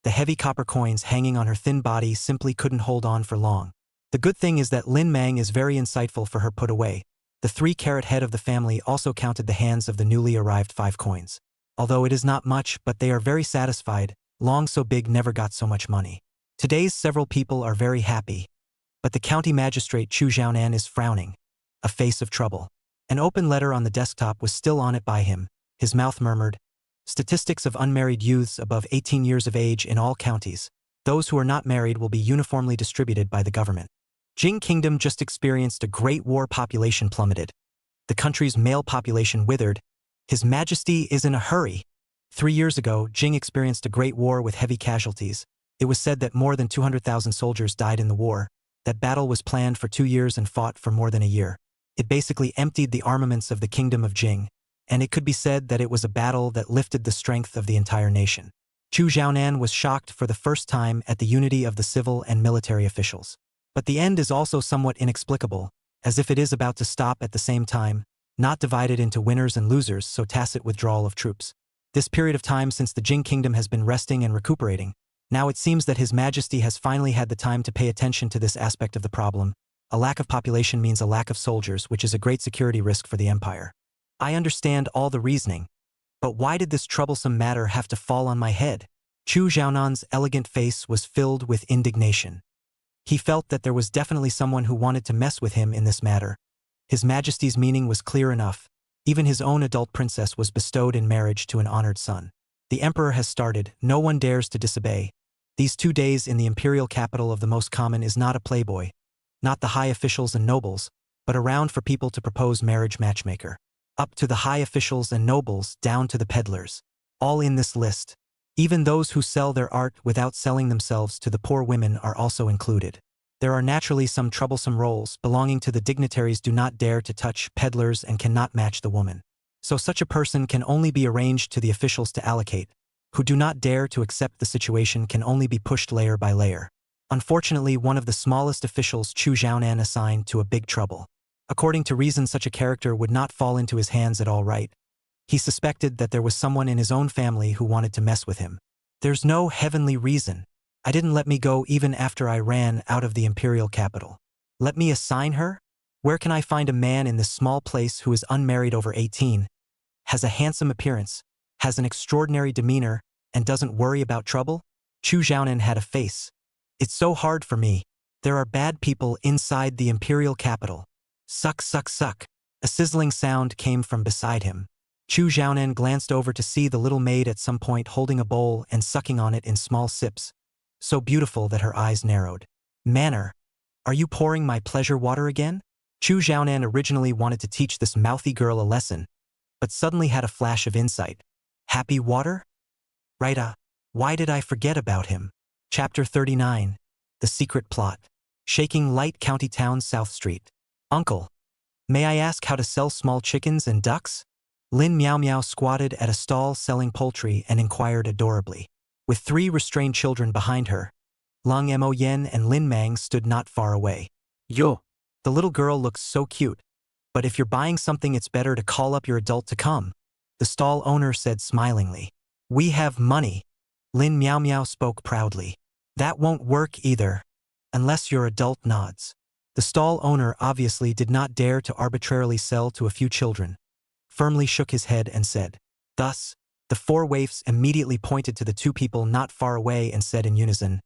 The heavy copper coins hanging on her thin body simply couldn't hold on for long. The good thing is that Lin Mang is very insightful for her put away. The 3-carat head of the family also counted the hands of the newly arrived 5 coins. Although it is not much, but they are very satisfied. Long so big never got so much money. Today's several people are very happy. But the county magistrate Chu Xiaonan is frowning, a face of trouble. An open letter on the desktop was still on it by him. His mouth murmured, "Statistics of unmarried youths above 18 years of age in all counties. Those who are not married will be uniformly distributed by the government." Jing Kingdom just experienced a great war. Population plummeted. The country's male population withered. His Majesty is in a hurry. 3 years ago, Jing experienced a great war with heavy casualties. It was said that more than 200,000 soldiers died in the war. That battle was planned for 2 years and fought for more than a year. It basically emptied the armaments of the kingdom of Jing, and it could be said that it was a battle that lifted the strength of the entire nation. Chu Xiaonan was shocked for the first time at the unity of the civil and military officials. But the end is also somewhat inexplicable, as if it is about to stop at the same time, not divided into winners and losers, so tacit withdrawal of troops. This period of time since the Jing kingdom has been resting and recuperating. Now it seems that His Majesty has finally had the time to pay attention to this aspect of the problem. A lack of population means a lack of soldiers, which is a great security risk for the empire. I understand all the reasoning, but why did this troublesome matter have to fall on my head? Chu Xiaonan's elegant face was filled with indignation. He felt that there was definitely someone who wanted to mess with him in this matter. His Majesty's meaning was clear enough. Even his own adult princess was bestowed in marriage to an honored son. The emperor has started, no one dares to disobey. These 2 days in the imperial capital of the most common is not a playboy, not the high officials and nobles, but around for people to propose marriage matchmaker. Up to the high officials and nobles, down to the peddlers. All in this list. Even those who sell their art without selling themselves to the poor women are also included. There are naturally some troublesome roles belonging to the dignitaries do not dare to touch peddlers and cannot match the woman. So such a person can only be arranged to the officials to allocate, who do not dare to accept the situation can only be pushed layer by layer. Unfortunately, one of the smallest officials Chu Xiaonan assigned to a big trouble. According to reason, such a character would not fall into his hands at all right. He suspected that there was someone in his own family who wanted to mess with him. There's no heavenly reason. I didn't let me go even after I ran out of the imperial capital. Let me assign her? Where can I find a man in this small place who is unmarried over 18, has a handsome appearance, has an extraordinary demeanor, and doesn't worry about trouble? Chu Xiaonan had a face. It's so hard for me. There are bad people inside the imperial capital. Suck, suck, suck. A sizzling sound came from beside him. Chu Xiaonan glanced over to see the little maid at some point holding a bowl and sucking on it in small sips, so beautiful that her eyes narrowed. Manner, are you pouring my pleasure water again? Chu Xiaonan originally wanted to teach this mouthy girl a lesson, but suddenly had a flash of insight. Happy water? Right, why did I forget about him? Chapter 39. The Secret Plot. Shaking Light County Town, South Street. Uncle, may I ask how to sell small chickens and ducks? Lin Miao Miao squatted at a stall selling poultry and inquired adorably. With 3 restrained children behind her, Lung Mo Yen and Lin Mang stood not far away. Yo. The little girl looks so cute, but if you're buying something it's better to call up your adult to come, the stall owner said smilingly. We have money. Lin Miao Miao spoke proudly. That won't work either, unless your adult nods. The stall owner obviously did not dare to arbitrarily sell to a few children, firmly shook his head and said. Thus, the 4 waifs immediately pointed to the 2 people not far away and said in unison,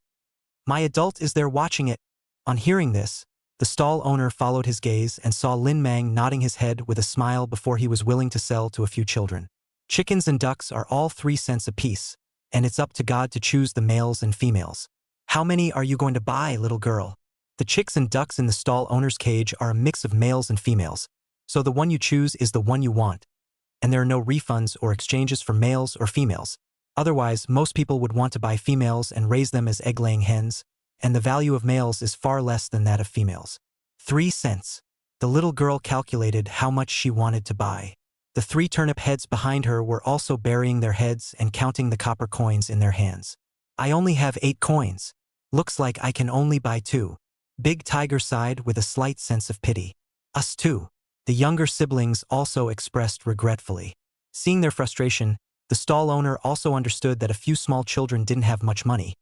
My adult is there watching it. On hearing this, the stall owner followed his gaze and saw Lin Mang nodding his head with a smile before he was willing to sell to a few children. Chickens and ducks are all 3 cents apiece, and it's up to God to choose the males and females. How many are you going to buy, little girl? The chicks and ducks in the stall owner's cage are a mix of males and females, so the one you choose is the one you want, and there are no refunds or exchanges for males or females. Otherwise, most people would want to buy females and raise them as egg-laying hens, and the value of males is far less than that of females. 3 cents. The little girl calculated how much she wanted to buy. The 3 turnip heads behind her were also burying their heads and counting the copper coins in their hands. I only have 8 coins. Looks like I can only buy 2. Big Tiger sighed with a slight sense of pity. Us too. The younger siblings also expressed regretfully. Seeing their frustration, the stall owner also understood that a few small children didn't have much money,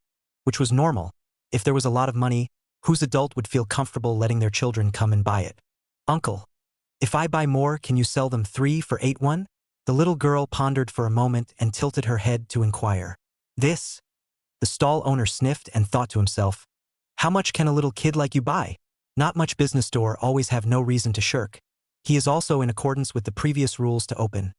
which was normal. If there was a lot of money, whose adult would feel comfortable letting their children come and buy it? Uncle, if I buy more, can you sell them 3 for 8 1? The little girl pondered for a moment and tilted her head to inquire. This? The stall owner sniffed and thought to himself, how much can a little kid like you buy? Not much. Business store always have no reason to shirk. He is also in accordance with the previous rules to open.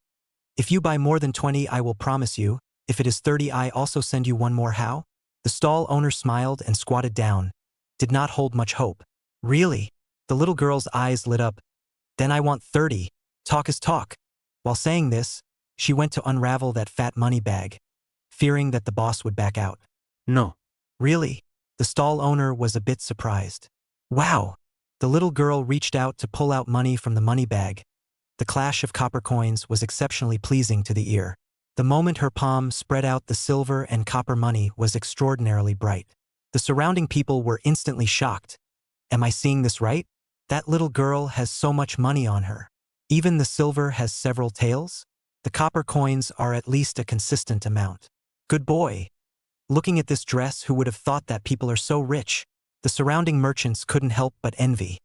If you buy more than 20, I will promise you. If it is 30, I also send you 1 more. How? The stall owner smiled and squatted down. Did not hold much hope. Really? The little girl's eyes lit up. Then I want 30. Talk is talk. While saying this, she went to unravel that fat money bag, fearing that the boss would back out. No. Really? The stall owner was a bit surprised. Wow! The little girl reached out to pull out money from the money bag. The clash of copper coins was exceptionally pleasing to the ear. The moment her palm spread out, the silver and copper money was extraordinarily bright. The surrounding people were instantly shocked. Am I seeing this right? That little girl has so much money on her. Even the silver has several tails? The copper coins are at least a consistent amount. Good boy. Looking at this dress, who would have thought that people are so rich? The surrounding merchants couldn't help but envy,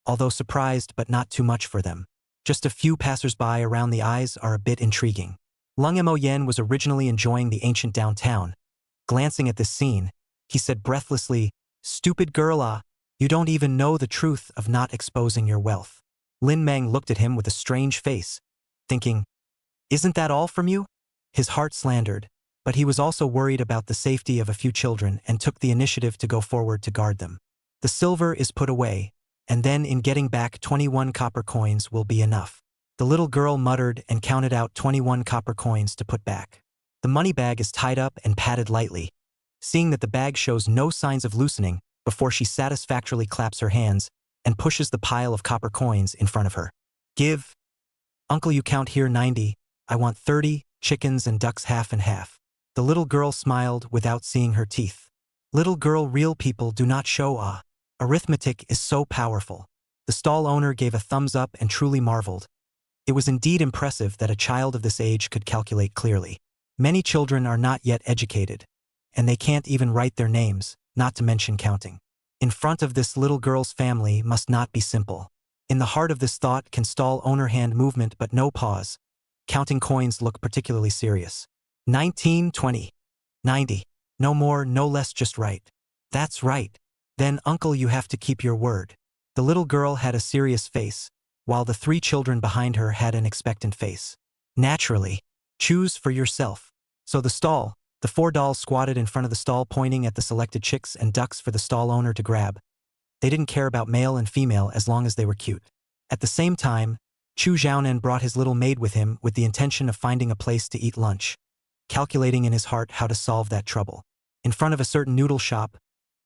although surprised but not too much for them. Just a few passers-by around the eyes are a bit intriguing. Lung Mo Yen was originally enjoying the ancient downtown. Glancing at this scene, he said breathlessly, "Stupid girl, you don't even know the truth of not exposing your wealth." Lin Meng looked at him with a strange face, thinking, "Isn't that all from you?" His heart slandered, but he was also worried about the safety of a few children and took the initiative to go forward to guard them. The silver is put away, and then in getting back 21 copper coins will be enough. The little girl muttered and counted out 21 copper coins to put back. The money bag is tied up and padded lightly. Seeing that the bag shows no signs of loosening, before she satisfactorily claps her hands and pushes the pile of copper coins in front of her. Give. Uncle, you count here 90. I want 30, chickens and ducks half and half. The little girl smiled without seeing her teeth. Little girl, real people do not show arithmetic is so powerful. The stall owner gave a thumbs up and truly marveled. It was indeed impressive that a child of this age could calculate clearly. Many children are not yet educated, and they can't even write their names, not to mention counting. In front of this little girl's family must not be simple. In the heart of this thought can stall owner hand movement but no pause. Counting coins look particularly serious. 19, 20, 90. No more, no less, just right. That's right. Then, uncle, you have to keep your word. The little girl had a serious face, while the 3 children behind her had an expectant face. Naturally. Choose for yourself. So the 4 dolls squatted in front of the stall, pointing at the selected chicks and ducks for the stall owner to grab. They didn't care about male and female as long as they were cute. At the same time, Chu Xiaonan brought his little maid with him with the intention of finding a place to eat lunch, calculating in his heart how to solve that trouble. In front of a certain noodle shop,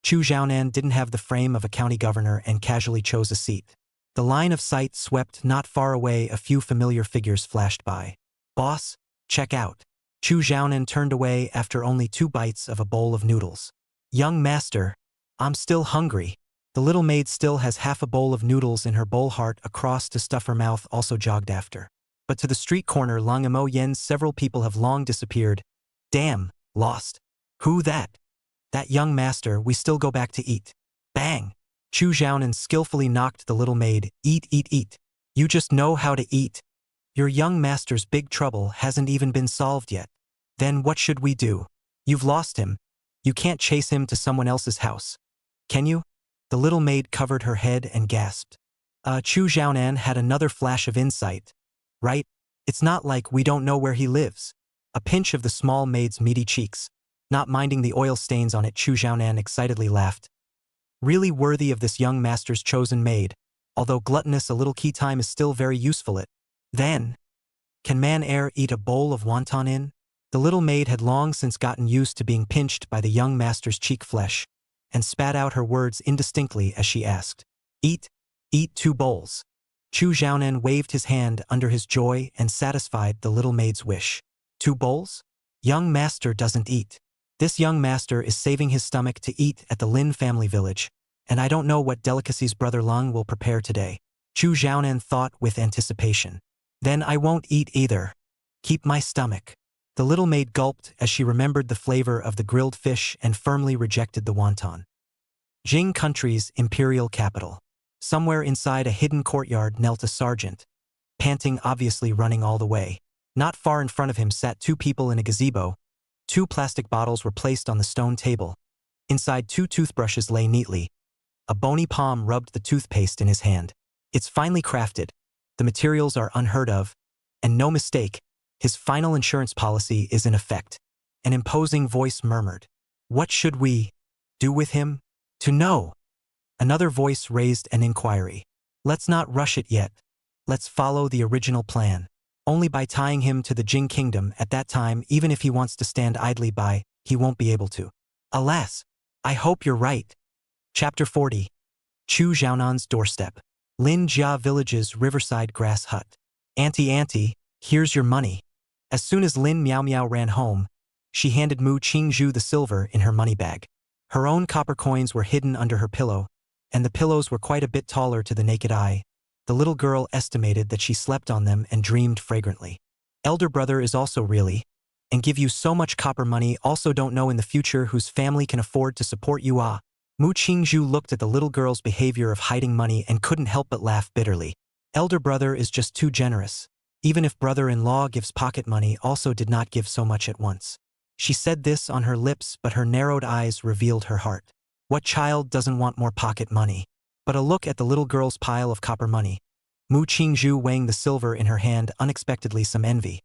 Chu Xiaonan didn't have the frame of a county governor and casually chose a seat. The line of sight swept not far away. A few familiar figures flashed by. Boss, check out. Chu Xiaonan turned away after only 2 bites of a bowl of noodles. Young master, I'm still hungry. The little maid still has half a bowl of noodles in her bowl. Heart across to stuff her mouth also jogged after. But to the street corner Lung Mo Yen, several people have long disappeared. Damn, lost. Who that? That young master, we still go back to eat. Bang! Chu Xiaonan skillfully knocked the little maid. Eat, eat, eat. You just know how to eat. Your young master's big trouble hasn't even been solved yet. Then what should we do? You've lost him. You can't chase him to someone else's house. Can you? The little maid covered her head and gasped. Chu Xiaonan had another flash of insight. Right? It's not like we don't know where he lives. A pinch of the small maid's meaty cheeks. Not minding the oil stains on it, Chu Xiaonan excitedly laughed. Really worthy of this young master's chosen maid, although gluttonous, a little key time is still very useful. Then, can man eat a bowl of wonton in? The little maid had long since gotten used to being pinched by the young master's cheek flesh, and spat out her words indistinctly as she asked, Eat 2 bowls. Chu Xiaonan waved his hand under his joy and satisfied the little maid's wish. 2 bowls? Young master doesn't eat. This young master is saving his stomach to eat at the Lin family village, and I don't know what delicacies Brother Lung will prepare today. Chu Xiaonan thought with anticipation. Then I won't eat either. Keep my stomach. The little maid gulped as she remembered the flavor of the grilled fish and firmly rejected the wonton. Jing country's imperial capital. Somewhere inside a hidden courtyard knelt a sergeant, panting, obviously running all the way. Not far in front of him sat 2 people in a gazebo. 2 plastic bottles were placed on the stone table. Inside 2 toothbrushes lay neatly. A bony palm rubbed the toothpaste in his hand. It's finely crafted. The materials are unheard of. And no mistake, his final insurance policy is in effect. An imposing voice murmured. What should we do with him? To know. Another voice raised an inquiry. Let's not rush it yet. Let's follow the original plan. Only by tying him to the Jing kingdom at that time, even if he wants to stand idly by, he won't be able to. Alas, I hope you're right. Chapter 40. Chu Xiaonan's doorstep. Lin Jia village's riverside grass hut. Auntie, here's your money. As soon as Lin Miao Miao ran home, she handed Mu Qingzhu the silver in her money bag. Her own copper coins were hidden under her pillow, and the pillows were quite a bit taller to the naked eye. The little girl estimated that she slept on them and dreamed fragrantly. Elder brother is also really, and give you so much copper money, also don't know in the future whose family can afford to support you. Mu Qingzhu looked at the little girl's behavior of hiding money and couldn't help but laugh bitterly. Elder brother is just too generous. Even if brother-in-law gives pocket money, also did not give so much at once. She said this on her lips, but her narrowed eyes revealed her heart. What child doesn't want more pocket money? But a look at the little girl's pile of copper money. Mu Qingzhu weighing the silver in her hand, unexpectedly some envy.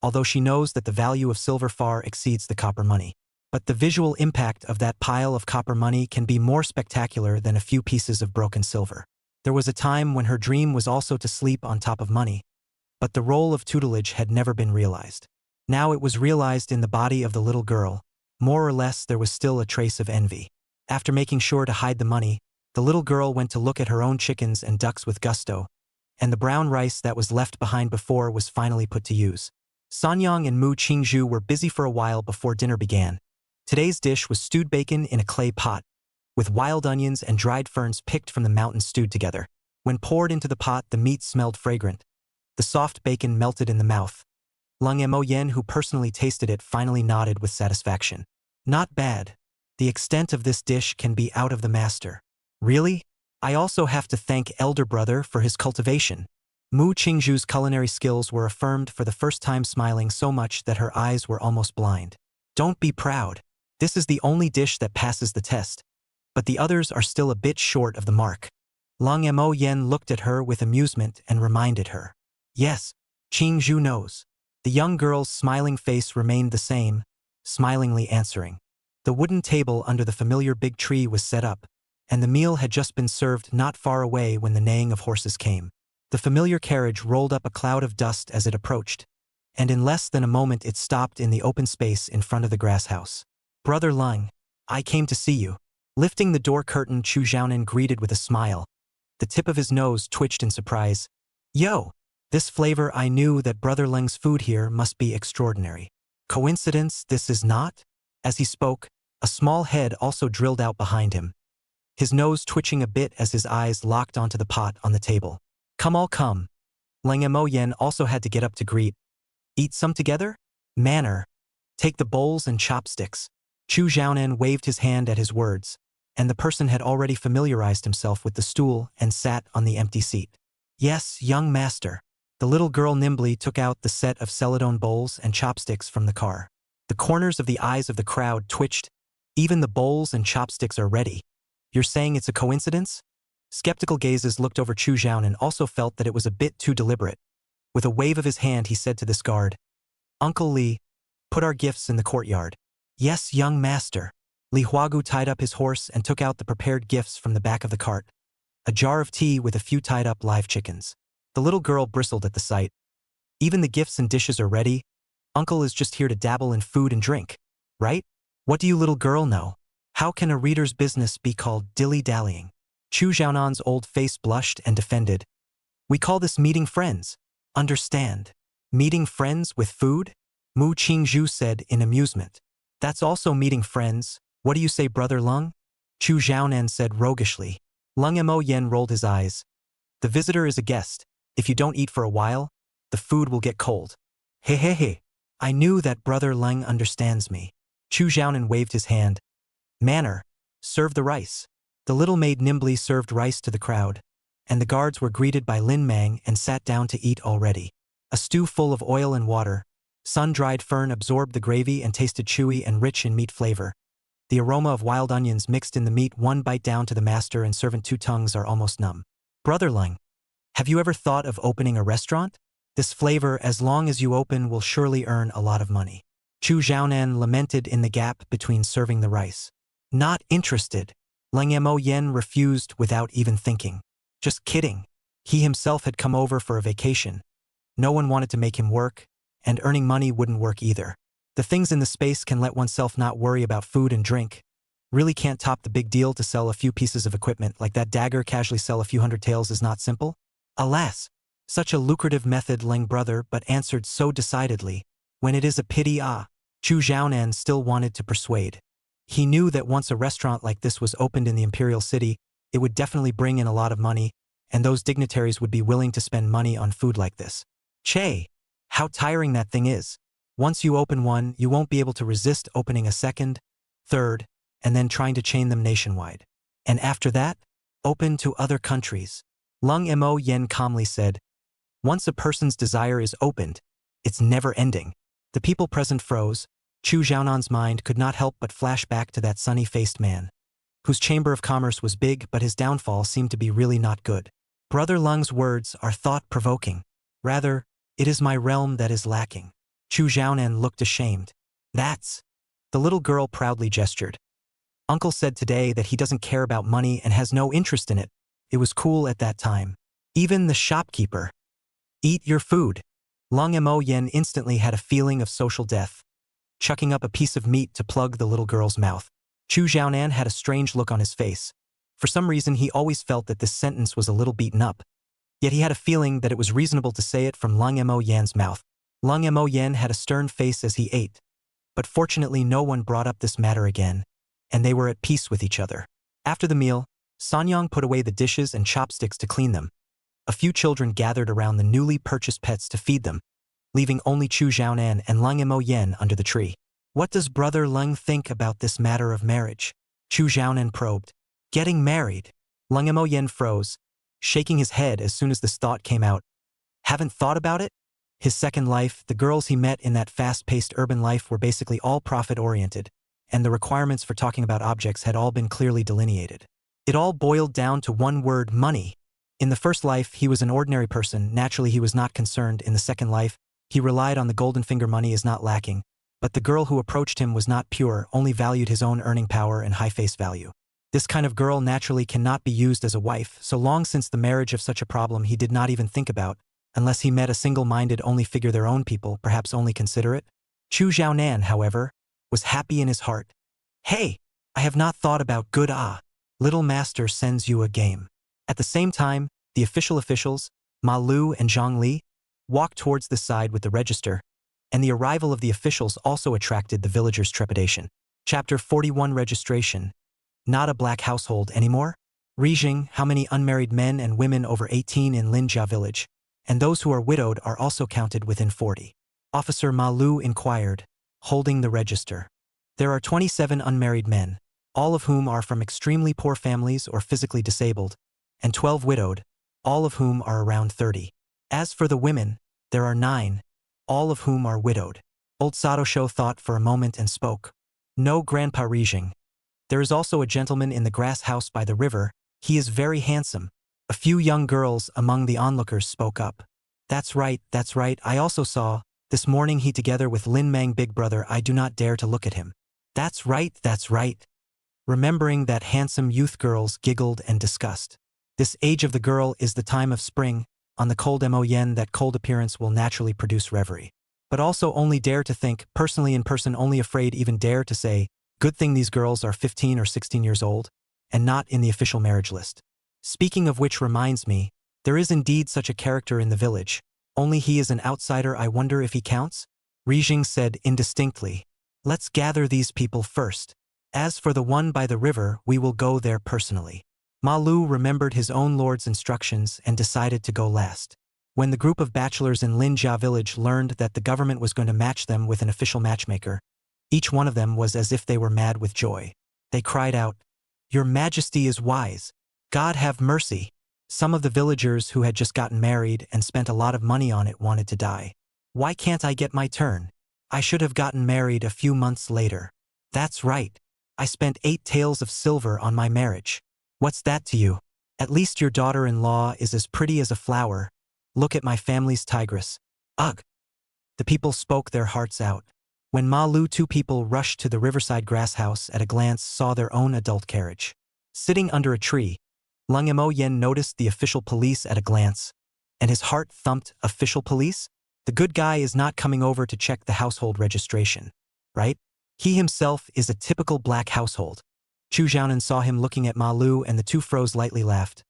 Although she knows that the value of silver far exceeds the copper money. But the visual impact of that pile of copper money can be more spectacular than a few pieces of broken silver. There was a time when her dream was also to sleep on top of money. But the role of tutelage had never been realized. Now it was realized in the body of the little girl. More or less there was still a trace of envy. After making sure to hide the money, the little girl went to look at her own chickens and ducks with gusto, and the brown rice that was left behind before was finally put to use. Sanyang and Mu Qingzhu were busy for a while before dinner began. Today's dish was stewed bacon in a clay pot, with wild onions and dried ferns picked from the mountain stewed together. When poured into the pot, the meat smelled fragrant. The soft bacon melted in the mouth. Lung Mo Yen, who personally tasted it, finally nodded with satisfaction. Not bad. The extent of this dish can be out of the master. Really? I also have to thank elder brother for his cultivation. Mu Qingzhu's culinary skills were affirmed for the first time, smiling so much that her eyes were almost blind. Don't be proud. This is the only dish that passes the test. But the others are still a bit short of the mark. Lung Mo Yen looked at her with amusement and reminded her. Yes, Qingzhu knows. The young girl's smiling face remained the same, smilingly answering. The wooden table under the familiar big tree was set up, and the meal had just been served not far away when the neighing of horses came. The familiar carriage rolled up a cloud of dust as it approached, and in less than a moment it stopped in the open space in front of the grass house. Brother Lung, I came to see you. Lifting the door curtain, Chu Xiaonan greeted with a smile. The tip of his nose twitched in surprise. Yo! This flavor, I knew that Brother Lung's food here must be extraordinary. Coincidence this is not? As he spoke, a small head also drilled out behind him, his nose twitching a bit as his eyes locked onto the pot on the table. Come all come. Leng Mo Yen also had to get up to greet. Eat some together? Manner. Take the bowls and chopsticks. Chu Xiaonan waved his hand at his words, and the person had already familiarized himself with the stool and sat on the empty seat. Yes, young master. The little girl nimbly took out the set of celadone bowls and chopsticks from the car. The corners of the eyes of the crowd twitched. Even the bowls and chopsticks are ready. You're saying it's a coincidence? Skeptical gazes looked over Chu Xiaonan and also felt that it was a bit too deliberate. With a wave of his hand, he said to this guard, "Uncle Li, put our gifts in the courtyard." "Yes, young master." Li Huagu tied up his horse and took out the prepared gifts from the back of the cart. A jar of tea with a few tied-up live chickens. The little girl bristled at the sight. "Even the gifts and dishes are ready? Uncle is just here to dabble in food and drink, right? What do you little girl know? How can a reader's business be called dilly-dallying?" Chu Xiaonan's old face blushed and defended. "We call this meeting friends. Understand? Meeting friends with food?" Mu Qingzhu said in amusement. "That's also meeting friends. What do you say, Brother Lung?" Chu Xiaonan said roguishly. Lung Mo Yen rolled his eyes. "The visitor is a guest. If you don't eat for a while, the food will get cold." He. I knew that Brother Lung understands me." Chu Xiaonan waved his hand. "Manner, serve the rice." The little maid nimbly served rice to the crowd, and the guards were greeted by Lin Mang and sat down to eat already. A stew full of oil and water. Sun-dried fern absorbed the gravy and tasted chewy and rich in meat flavor. The aroma of wild onions mixed in the meat, one bite down to the master and servant, two tongues are almost numb. "Brother Lung, have you ever thought of opening a restaurant? This flavor, as long as you open, will surely earn a lot of money." Chu Xiaonan lamented in the gap between serving the rice. "Not interested." Lung Mo Yen refused without even thinking. "Just kidding." He himself had come over for a vacation. No one wanted to make him work, and earning money wouldn't work either. The things in the space can let oneself not worry about food and drink. Really can't top the big deal to sell a few pieces of equipment like that dagger, casually sell a few hundred taels is not simple. Alas, such a lucrative method, Leng brother, but answered so decidedly. "When it is a pity, ah." Chu Xiaonan still wanted to persuade. He knew that once a restaurant like this was opened in the imperial city, it would definitely bring in a lot of money, and those dignitaries would be willing to spend money on food like this. Che, how tiring that thing is. Once you open one, you won't be able to resist opening a second, third, and then trying to chain them nationwide. And after that, open to other countries. Lung Mo Yen calmly said, "Once a person's desire is opened, it's never ending." The people present froze. Chu Xiaonan's mind could not help but flash back to that sunny-faced man, whose chamber of commerce was big, but his downfall seemed to be really not good. Brother Lung's words are thought-provoking. Rather, it is my realm that is lacking. Chu Xiaonan looked ashamed. "That's..." The little girl proudly gestured. "Uncle said today that he doesn't care about money and has no interest in it." It was cool at that time. Even the shopkeeper. "Eat your food." Lung Mo Yen instantly had a feeling of social death, chucking up a piece of meat to plug the little girl's mouth. Chu Xiaonan had a strange look on his face. For some reason, he always felt that this sentence was a little beaten up. Yet he had a feeling that it was reasonable to say it from Lung Mo Yan's mouth. Lung Mo Yan had a stern face as he ate. But fortunately, no one brought up this matter again, and they were at peace with each other. After the meal, Sanyang put away the dishes and chopsticks to clean them. A few children gathered around the newly purchased pets to feed them, leaving only Chu Xiaonan and Lung Mo Yen under the tree. "What does Brother Lung think about this matter of marriage?" Chu Xiaonan probed. "Getting married?" Lung Mo Yen froze, shaking his head as soon as this thought came out. "Haven't thought about it?" His second life, the girls he met in that fast-paced urban life were basically all profit-oriented, and the requirements for talking about objects had all been clearly delineated. It all boiled down to one word: money. In the first life, he was an ordinary person. Naturally, he was not concerned. In the second life, he relied on the golden finger. Money is not lacking, but the girl who approached him was not pure, only valued his own earning power and high face value. This kind of girl naturally cannot be used as a wife, so long since the marriage of such a problem he did not even think about, unless he met a single-minded only figure, their own people, perhaps only considerate. Chu Xiaonan, however, was happy in his heart. "Hey, I have not thought about good Little master sends you a game." At the same time, the officials, Ma Lu and Zhang Li, walked towards the side with the register, and the arrival of the officials also attracted the villagers' trepidation. Chapter 41 Registration. Not a black household anymore? Rijing, how many unmarried men and women over 18 in Linjia village, and those who are widowed are also counted within 40. Officer Ma Lu inquired, holding the register. There are 27 unmarried men, all of whom are from extremely poor families or physically disabled, and 12 widowed, all of whom are around 30. As for the women, there are 9, all of whom are widowed. Old Sadosho thought for a moment and spoke. "No, Grandpa Rijing. There is also a gentleman in the grass house by the river. He is very handsome." A few young girls among the onlookers spoke up. That's right, I also saw, this morning he together with Lin Mang big brother I do not dare to look at him. That's right. Remembering that handsome youth girls giggled and discussed. This age of the girl is the time of spring, on the cold Moyen that cold appearance will naturally produce reverie. But also only dare to think, personally in person only afraid even dare to say, good thing these girls are 15 or 16 years old, and not in the official marriage list. Speaking of which reminds me, there is indeed such a character in the village, only he is an outsider I wonder if he counts? Rijing said indistinctly. Let's gather these people first. As for the one by the river, we will go there personally. Ma Lu remembered his own lord's instructions and decided to go last. When the group of bachelors in Linjia village learned that the government was going to match them with an official matchmaker, each one of them was as if they were mad with joy. They cried out, "Your Majesty is wise. God have mercy." Some of the villagers who had just gotten married and spent a lot of money on it wanted to die. Why can't I get my turn? I should have gotten married a few months later. That's right. I spent 8 taels of silver on my marriage. What's that to you? At least your daughter-in-law is as pretty as a flower. Look at my family's tigress. Ugh! The people spoke their hearts out. When Ma Lu 2 people rushed to the riverside grass house at a glance saw their own adult carriage. Sitting under a tree, Lung Mo Yen noticed the official police at a glance, and his heart thumped. Official police? The good guy is not coming over to check the household registration, right? He himself is a typical black household. Chu Xiaonan saw him looking at Ma Lu and the 2 froze lightly laughed.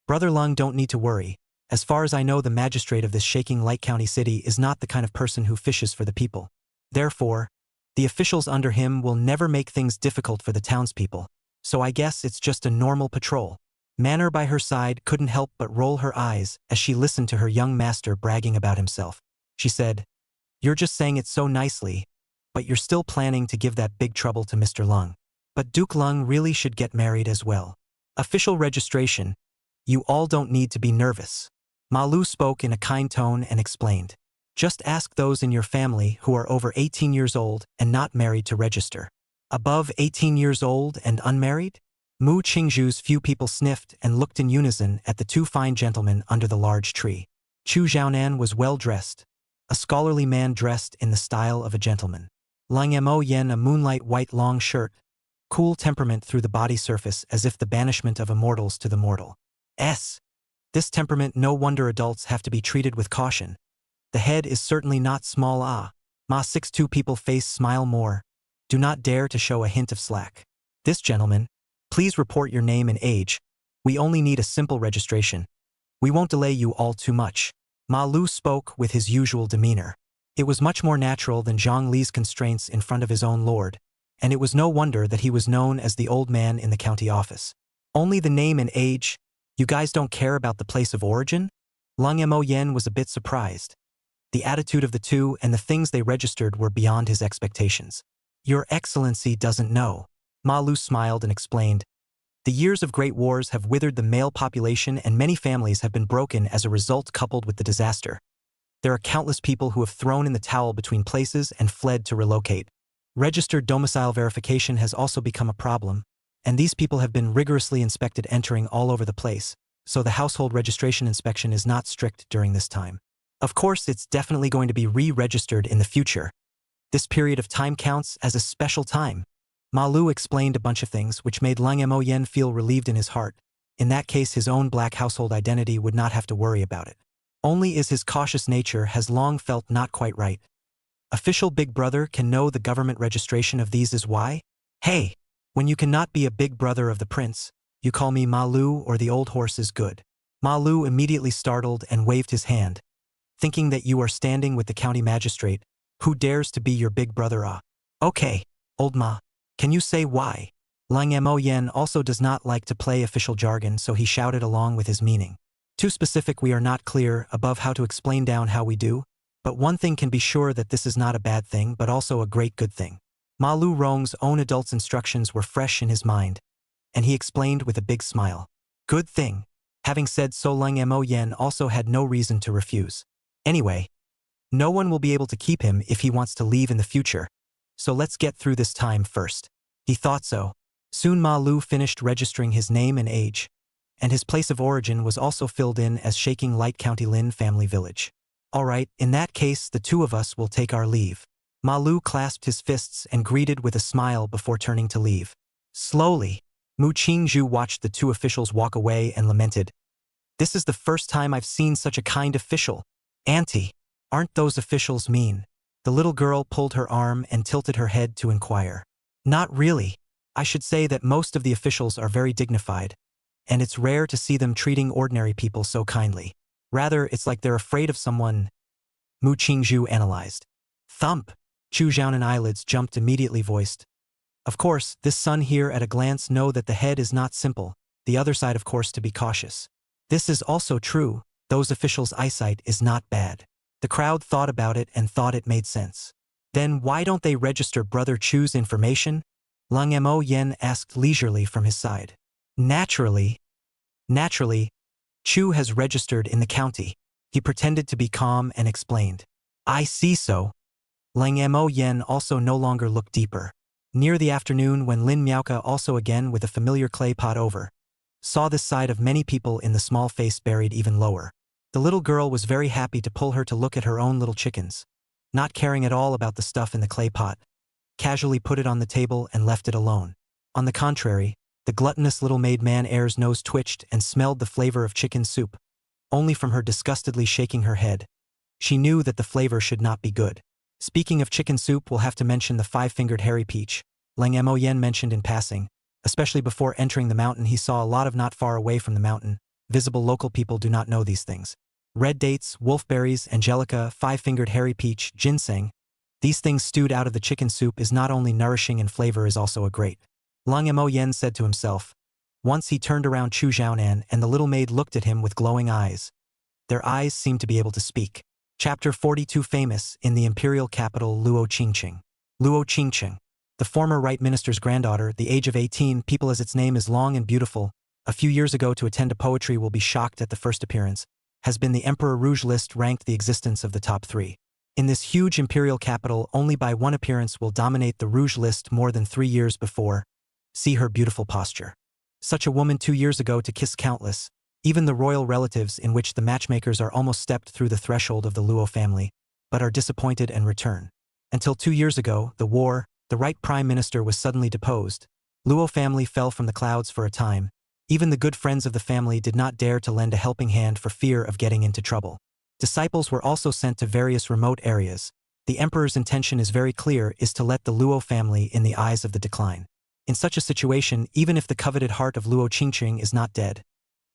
Brother Lung don't need to worry. As far as I know the magistrate of this shaking Light County city is not the kind of person who fishes for the people. Therefore, the officials under him will never make things difficult for the townspeople, so I guess it's just a normal patrol. Manner by her side couldn't help but roll her eyes as she listened to her young master bragging about himself. She said, "You're just saying it so nicely, but you're still planning to give that big trouble to Mr. Lung. But Duke Lung really should get married as well. Official registration, you all don't need to be nervous." Ma Lu spoke in a kind tone and explained. Just ask those in your family who are over 18 years old and not married to register. Above 18 years old and unmarried? Mu Qingzhu's few people sniffed and looked in unison at the 2 fine gentlemen under the large tree. Chu Xiaonan was well dressed, a scholarly man dressed in the style of a gentleman. Lang Mo Yen a moonlight white long shirt, cool temperament through the body surface as if the banishment of immortals to the mortal. This temperament no wonder adults have to be treated with caution. The head is certainly not small. Ma 6 2 people face smile more. Do not dare to show a hint of slack. This gentleman, please report your name and age. We only need a simple registration. We won't delay you all too much. Ma Lu spoke with his usual demeanor. It was much more natural than Zhang Li's constraints in front of his own lord, and it was no wonder that he was known as the old man in the county office. Only the name and age? You guys don't care about the place of origin? Lung Mo Yen was a bit surprised. The attitude of the 2 and the things they registered were beyond his expectations. Your Excellency doesn't know. Ma Lu smiled and explained. The years of great wars have withered the male population and many families have been broken as a result coupled with the disaster. There are countless people who have thrown in the towel between places and fled to relocate. Registered domicile verification has also become a problem, and these people have been rigorously inspected entering all over the place, so the household registration inspection is not strict during this time. Of course, it's definitely going to be re-registered in the future. This period of time counts as a special time. Ma Lu explained a bunch of things which made Lang Mo Yen feel relieved in his heart. In that case his own black household identity would not have to worry about it. Only is his cautious nature has long felt not quite right. Official big brother can know the government registration of these is why? Hey! When you cannot be a big brother of the prince, you call me Ma Lu or the old horse is good. Ma Lu immediately startled and waved his hand, thinking that you are standing with the county magistrate, who dares to be your big brother. Okay, old Ma. Can you say why? Lang Mo Yen also does not like to play official jargon, so he shouted along with his meaning. Too specific we are not clear above how to explain down how we do, but one thing can be sure that this is not a bad thing but also a great good thing. Ma Lu Rong's own adult's instructions were fresh in his mind, and he explained with a big smile. Good thing. Having said so Lang Mo Yen also had no reason to refuse. Anyway, no one will be able to keep him if he wants to leave in the future. So let's get through this time first. He thought so. Soon Ma Lu finished registering his name and age, and his place of origin was also filled in as Shaking Light County Lin Family Village. All right, in that case, the two of us will take our leave. Ma Lu clasped his fists and greeted with a smile before turning to leave. Slowly, Mu Qingzhu watched the two officials walk away and lamented. This is the first time I've seen such a kind official. Auntie, aren't those officials mean? The little girl pulled her arm and tilted her head to inquire. Not really. I should say that most of the officials are very dignified, and it's rare to see them treating ordinary people so kindly. Rather, it's like they're afraid of someone, Mu Qingzhu analyzed. Thump! Chu Zhaonan eyelids jumped immediately voiced. Of course, this son here at a glance know that the head is not simple, the other side of course to be cautious. This is also true, those officials' eyesight is not bad. The crowd thought about it and thought it made sense. Then why don't they register Brother Chu's information? Lung Mo Yen asked leisurely from his side. Naturally, Chu has registered in the county. He pretended to be calm and explained. I see so. Lang Mo Yen also no longer looked deeper. Near the afternoon when Lin Miaoka also again with a familiar clay pot over, saw this side of many people in the small face buried even lower. The little girl was very happy to pull her to look at her own little chickens, not caring at all about the stuff in the clay pot, casually put it on the table and left it alone. On the contrary, the gluttonous little maid man Air's nose twitched and smelled the flavor of chicken soup. Only from her disgustedly shaking her head, she knew that the flavor should not be good. Speaking of chicken soup, we'll have to mention the five-fingered hairy peach, Lang Mo Yen mentioned in passing. Especially before entering the mountain, he saw a lot of not far away from the mountain. Visible local people do not know these things. Red dates, wolfberries, angelica, five-fingered hairy peach, ginseng. These things stewed out of the chicken soup is not only nourishing and flavor is also a great. Lang Mo Yen said to himself. Once he turned around Chu Zhaonan and the little maid looked at him with glowing eyes. Their eyes seemed to be able to speak. Chapter 42 Famous in the imperial capital Luo Qingqing. Luo Qingqing. The former right minister's granddaughter, the age of 18, people as its name is long and beautiful, a few years ago to attend a poetry will be shocked at the first appearance, has been the Emperor Rouge list ranked the existence of the top 3. In this huge imperial capital, only by one appearance will dominate the Rouge list more than 3 years before. See her beautiful posture. Such a woman 2 years ago to kiss countless, even the royal relatives in which the matchmakers are almost stepped through the threshold of the Luo family, but are disappointed and return. Until 2 years ago, the right prime minister was suddenly deposed. Luo family fell from the clouds for a time. Even the good friends of the family did not dare to lend a helping hand for fear of getting into trouble. Disciples were also sent to various remote areas. The emperor's intention is very clear, is to let the Luo family in the eyes of the decline. In such a situation, even if the coveted heart of Luo Qingqing is not dead,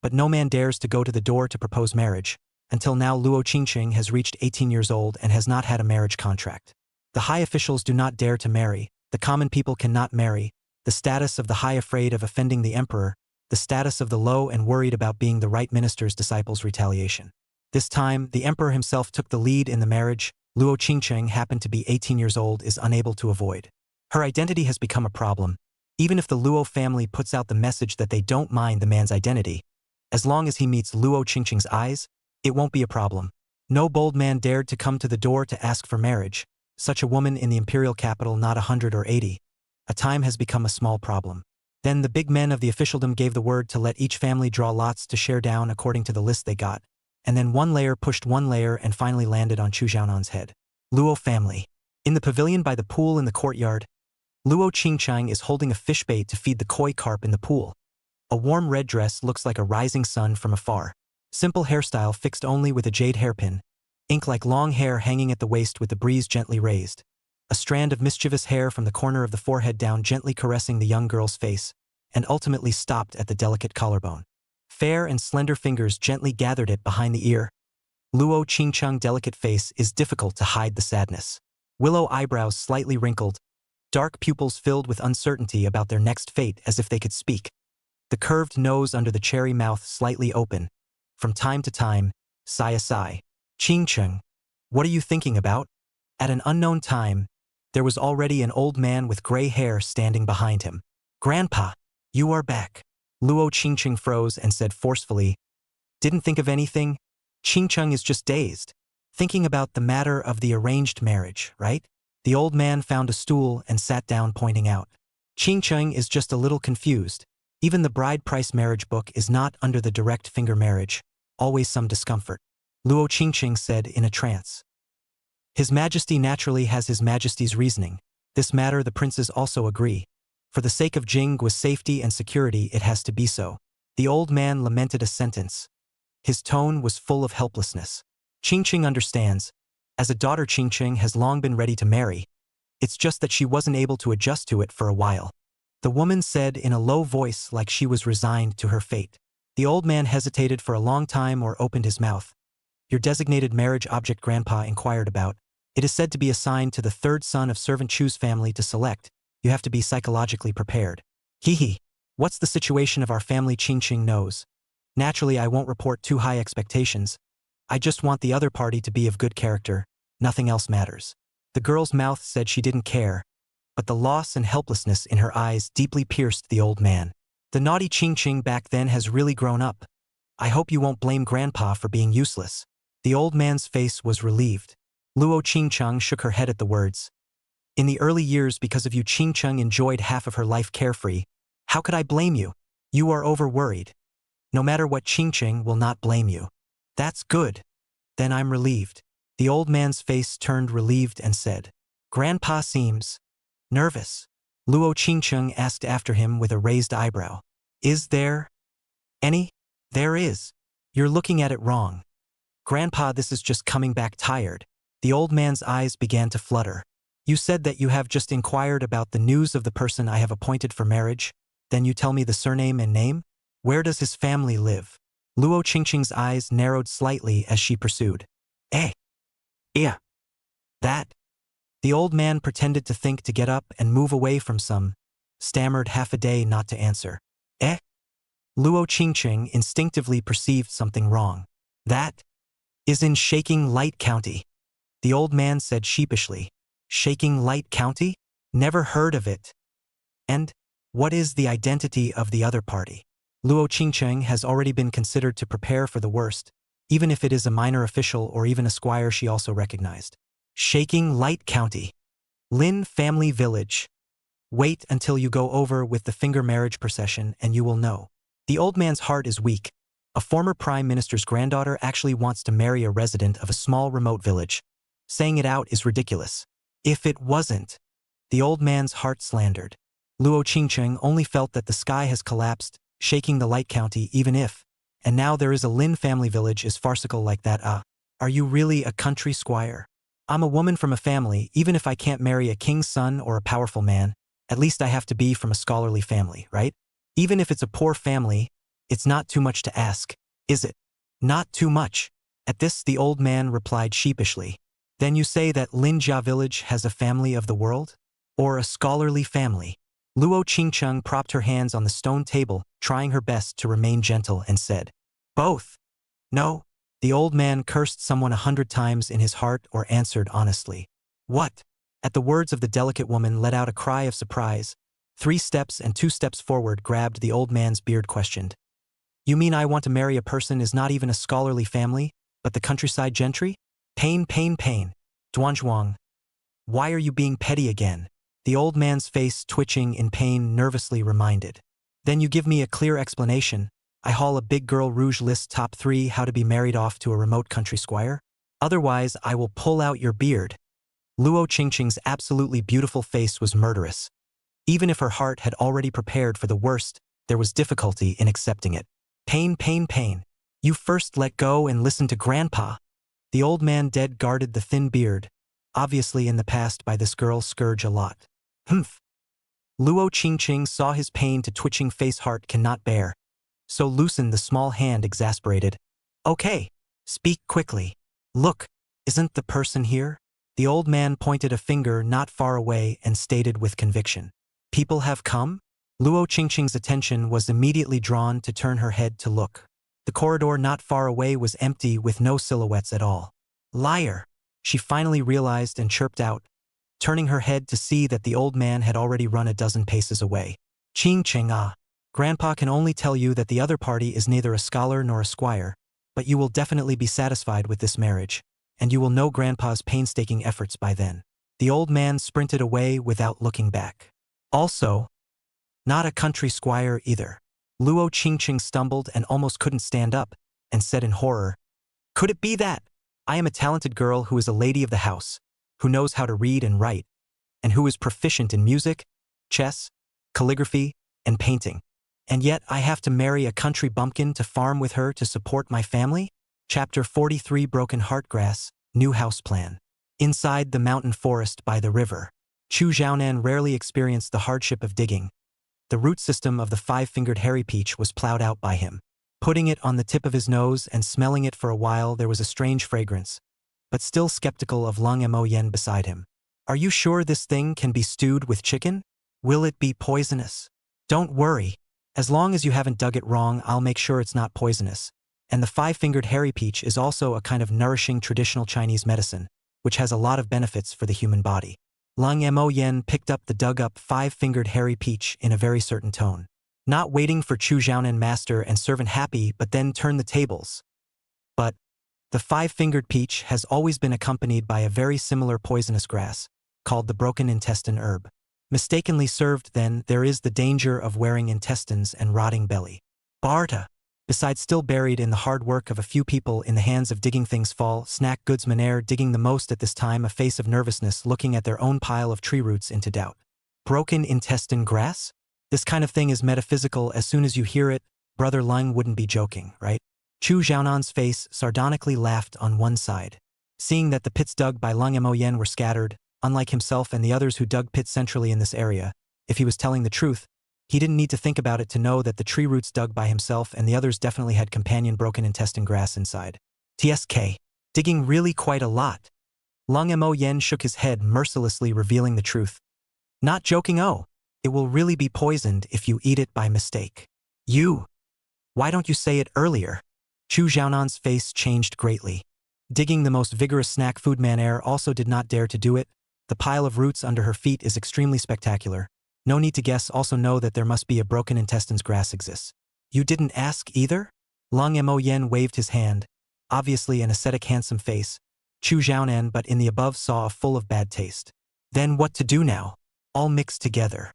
but no man dares to go to the door to propose marriage. Until now Luo Qingqing has reached 18 years old and has not had a marriage contract. The high officials do not dare to marry, the common people cannot marry, the status of the high afraid of offending the emperor, the status of the low and worried about being the right minister's disciples' retaliation. This time, the emperor himself took the lead in the marriage. Luo Qingqing happened to be 18 years old is unable to avoid. Her identity has become a problem. Even if the Luo family puts out the message that they don't mind the man's identity, as long as he meets Luo Qingqing's eyes, it won't be a problem. No bold man dared to come to the door to ask for marriage. Such a woman in the imperial capital, not 100 or 80. A time has become a small problem. Then the big men of the officialdom gave the word to let each family draw lots to share down according to the list they got. And then one layer pushed one layer and finally landed on Chu Zhaonan's head. Luo family. In the pavilion by the pool in the courtyard, Luo Qingqing is holding a fish bait to feed the koi carp in the pool. A warm red dress looks like a rising sun from afar. Simple hairstyle fixed only with a jade hairpin. Ink like long hair hanging at the waist with the breeze gently raised. A strand of mischievous hair from the corner of the forehead down gently caressing the young girl's face, and ultimately stopped at the delicate collarbone. Fair and slender fingers gently gathered it behind the ear. Luo Qingqing's delicate face is difficult to hide the sadness. Willow eyebrows slightly wrinkled, dark pupils filled with uncertainty about their next fate as if they could speak. The curved nose under the cherry mouth slightly open. From time to time, sigh a sigh. Qingqing, what are you thinking about? At an unknown time, there was already an old man with gray hair standing behind him. Grandpa, you are back. Luo Qingqing froze and said forcefully, didn't think of anything? Qingqing is just dazed. Thinking about the matter of the arranged marriage, right? The old man found a stool and sat down pointing out. Qingqing is just a little confused. Even the bride price marriage book is not under the direct finger marriage. Always some discomfort. Luo Qingqing said in a trance. His Majesty naturally has His Majesty's reasoning. This matter the princes also agree. For the sake of Jinggu's safety and security it has to be so. The old man lamented a sentence. His tone was full of helplessness. Qingqing understands. As a daughter Qingqing has long been ready to marry. It's just that she wasn't able to adjust to it for a while. The woman said in a low voice like she was resigned to her fate. The old man hesitated for a long time or opened his mouth. Your designated marriage object Grandpa inquired about. It is said to be assigned to the third son of servant Chu's family to select. You have to be psychologically prepared. Hee. What's the situation of our family? Qingqing knows. Naturally I won't report too high expectations. I just want the other party to be of good character. Nothing else matters. The girl's mouth said she didn't care, but the loss and helplessness in her eyes deeply pierced the old man. The naughty Qingqing back then has really grown up. I hope you won't blame Grandpa for being useless. The old man's face was relieved. Luo Qingqing shook her head at the words. In the early years because of you Qingqing enjoyed half of her life carefree. How could I blame you? You are over-worried. No matter what Qingqing will not blame you. That's good. Then I'm relieved. The old man's face turned relieved and said, Grandpa seems nervous. Luo Qingqing asked after him with a raised eyebrow. Is there any? There is. You're looking at it wrong. Grandpa, this is just coming back tired. The old man's eyes began to flutter. You said that you have just inquired about the news of the person I have appointed for marriage. Then you tell me the surname and name? Where does his family live? Luo Qingqing's eyes narrowed slightly as she pursued. Yeah. That? The old man pretended to think to get up and move away from some, stammered half a day not to answer. Luo Qingqing instinctively perceived something wrong. That is in Shaking Light County. The old man said sheepishly. Shaking Light County? Never heard of it. And what is the identity of the other party? Luo Qingqing has already been considered to prepare for the worst, even if it is a minor official or even a squire she also recognized. Shaking Light County. Lin Family Village. Wait until you go over with the finger marriage procession and you will know. The old man's heart is weak. A former prime minister's granddaughter actually wants to marry a resident of a small remote village. Saying it out is ridiculous. If it wasn't. The old man's heart slandered. Luo Qingqing only felt that the sky has collapsed, shaking the Light County even if, and now there is a Lin family village is farcical like that. Are you really a country squire? I'm a woman from a family, even if I can't marry a king's son or a powerful man, at least I have to be from a scholarly family, right? Even if it's a poor family, it's not too much to ask, is it? Not too much. At this the old man replied sheepishly. Then you say that Linjia village has a family of the world? Or a scholarly family? Luo Qingqing propped her hands on the stone table, trying her best to remain gentle, and said, Both. No. The old man cursed someone 100 times in his heart or answered honestly. What? At the words of the delicate woman let out a cry of surprise. 3 steps and 2 steps forward grabbed the old man's beard questioned. You mean I want to marry a person is not even a scholarly family, but the countryside gentry? Pain. Duanzhuang. Why are you being petty again? The old man's face twitching in pain nervously reminded. Then you give me a clear explanation. I haul a big girl rouge list top 3 how to be married off to a remote country squire? Otherwise I will pull out your beard. Luo Qingqing's absolutely beautiful face was murderous. Even if her heart had already prepared for the worst, there was difficulty in accepting it. Pain. You first let go and listen to Grandpa. The old man dead guarded the thin beard, obviously in the past by this girl's scourge a lot. Humph. Luo Qingqing saw his pain to twitching face heart cannot bear. So loosened the small hand exasperated. Okay. Speak quickly. Look, isn't the person here? The old man pointed a finger not far away and stated with conviction. People have come? Luo Qingqing's attention was immediately drawn to turn her head to look. The corridor not far away was empty with no silhouettes at all. Liar! She finally realized and chirped out, turning her head to see that the old man had already run a dozen paces away. Qingqing. Grandpa can only tell you that the other party is neither a scholar nor a squire, but you will definitely be satisfied with this marriage, and you will know Grandpa's painstaking efforts by then. The old man sprinted away without looking back. Also, not a country squire either. Luo Qingqing stumbled and almost couldn't stand up, and said in horror, Could it be that I am a talented girl who is a lady of the house, who knows how to read and write, and who is proficient in music, chess, calligraphy, and painting? And yet I have to marry a country bumpkin to farm with her to support my family? Chapter 43 Broken Heartgrass, New House Plan. Inside the mountain forest by the river, Chu Xiaonan rarely experienced the hardship of digging. The root system of the five-fingered hairy peach was plowed out by him. Putting it on the tip of his nose and smelling it for a while, there was a strange fragrance, but still skeptical of Lung Mo Yen beside him. Are you sure this thing can be stewed with chicken? Will it be poisonous? Don't worry. As long as you haven't dug it wrong, I'll make sure it's not poisonous. And the five-fingered hairy peach is also a kind of nourishing traditional Chinese medicine, which has a lot of benefits for the human body. Lung Mo Yen picked up the dug-up five-fingered hairy peach in a very certain tone. Not waiting for Chu Xiaonan master and servant happy, but then turn the tables. But the five-fingered peach has always been accompanied by a very similar poisonous grass, called the broken intestine herb. Mistakenly served, then, there is the danger of wearing intestines and rotting belly. Barta. Besides still buried in the hard work of a few people in the hands of digging things fall, snack goods manere digging the most at this time, a face of nervousness looking at their own pile of tree roots into doubt. Broken intestine grass? This kind of thing is metaphysical. As soon as you hear it, Brother Lung wouldn't be joking, right? Chu Xiaonan's face sardonically laughed on one side. Seeing that the pits dug by Lung Mo Yen were scattered, unlike himself and the others who dug pits centrally in this area, if he was telling the truth, he didn't need to think about it to know that the tree roots dug by himself and the others definitely had companion broken intestine grass inside. TSK. Digging really quite a lot. Lung Mo Yen shook his head, mercilessly revealing the truth. Not joking, oh. It will really be poisoned if you eat it by mistake. You! Why don't you say it earlier? Chu Xiaonan's face changed greatly. Digging the most vigorous snack food manere also did not dare to do it. The pile of roots under her feet is extremely spectacular. No need to guess, also know that there must be a broken intestines grass exists. You didn't ask either? Lung Mo Yen waved his hand, obviously an ascetic handsome face. Chu Xiaonan but in the above saw a full of bad taste. Then what to do now? All mixed together.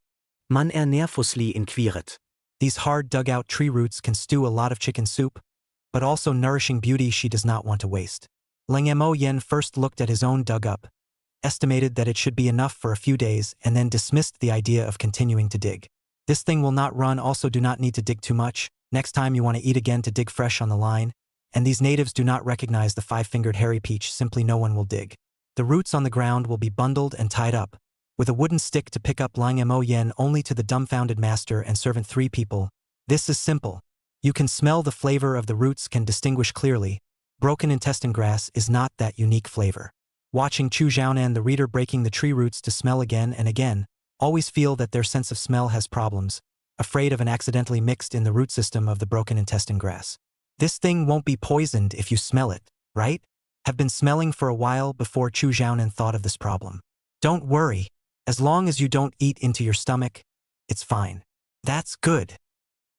Man nervously inquired. These hard dug-out tree roots can stew a lot of chicken soup, but also nourishing beauty she does not want to waste. Lung Mo Yen first looked at his own dug-up, estimated that it should be enough for a few days, and then dismissed the idea of continuing to dig. This thing will not run, also do not need to dig too much. Next time you want to eat again to dig fresh on the line. And these natives do not recognize the five-fingered hairy peach, simply no one will dig. The roots on the ground will be bundled and tied up, with a wooden stick to pick up Lung Mo Yen only to the dumbfounded master and servant 3 people. This is simple. You can smell the flavor of the roots, can distinguish clearly. Broken intestine grass is not that unique flavor. Watching Chu Xiaonan the reader breaking the tree roots to smell again and again, always feel that their sense of smell has problems, afraid of an accidentally mixed in the root system of the broken intestine grass. This thing won't be poisoned if you smell it, right? Have been smelling for a while before Chu Xiaonan thought of this problem. Don't worry. As long as you don't eat into your stomach, it's fine. That's good.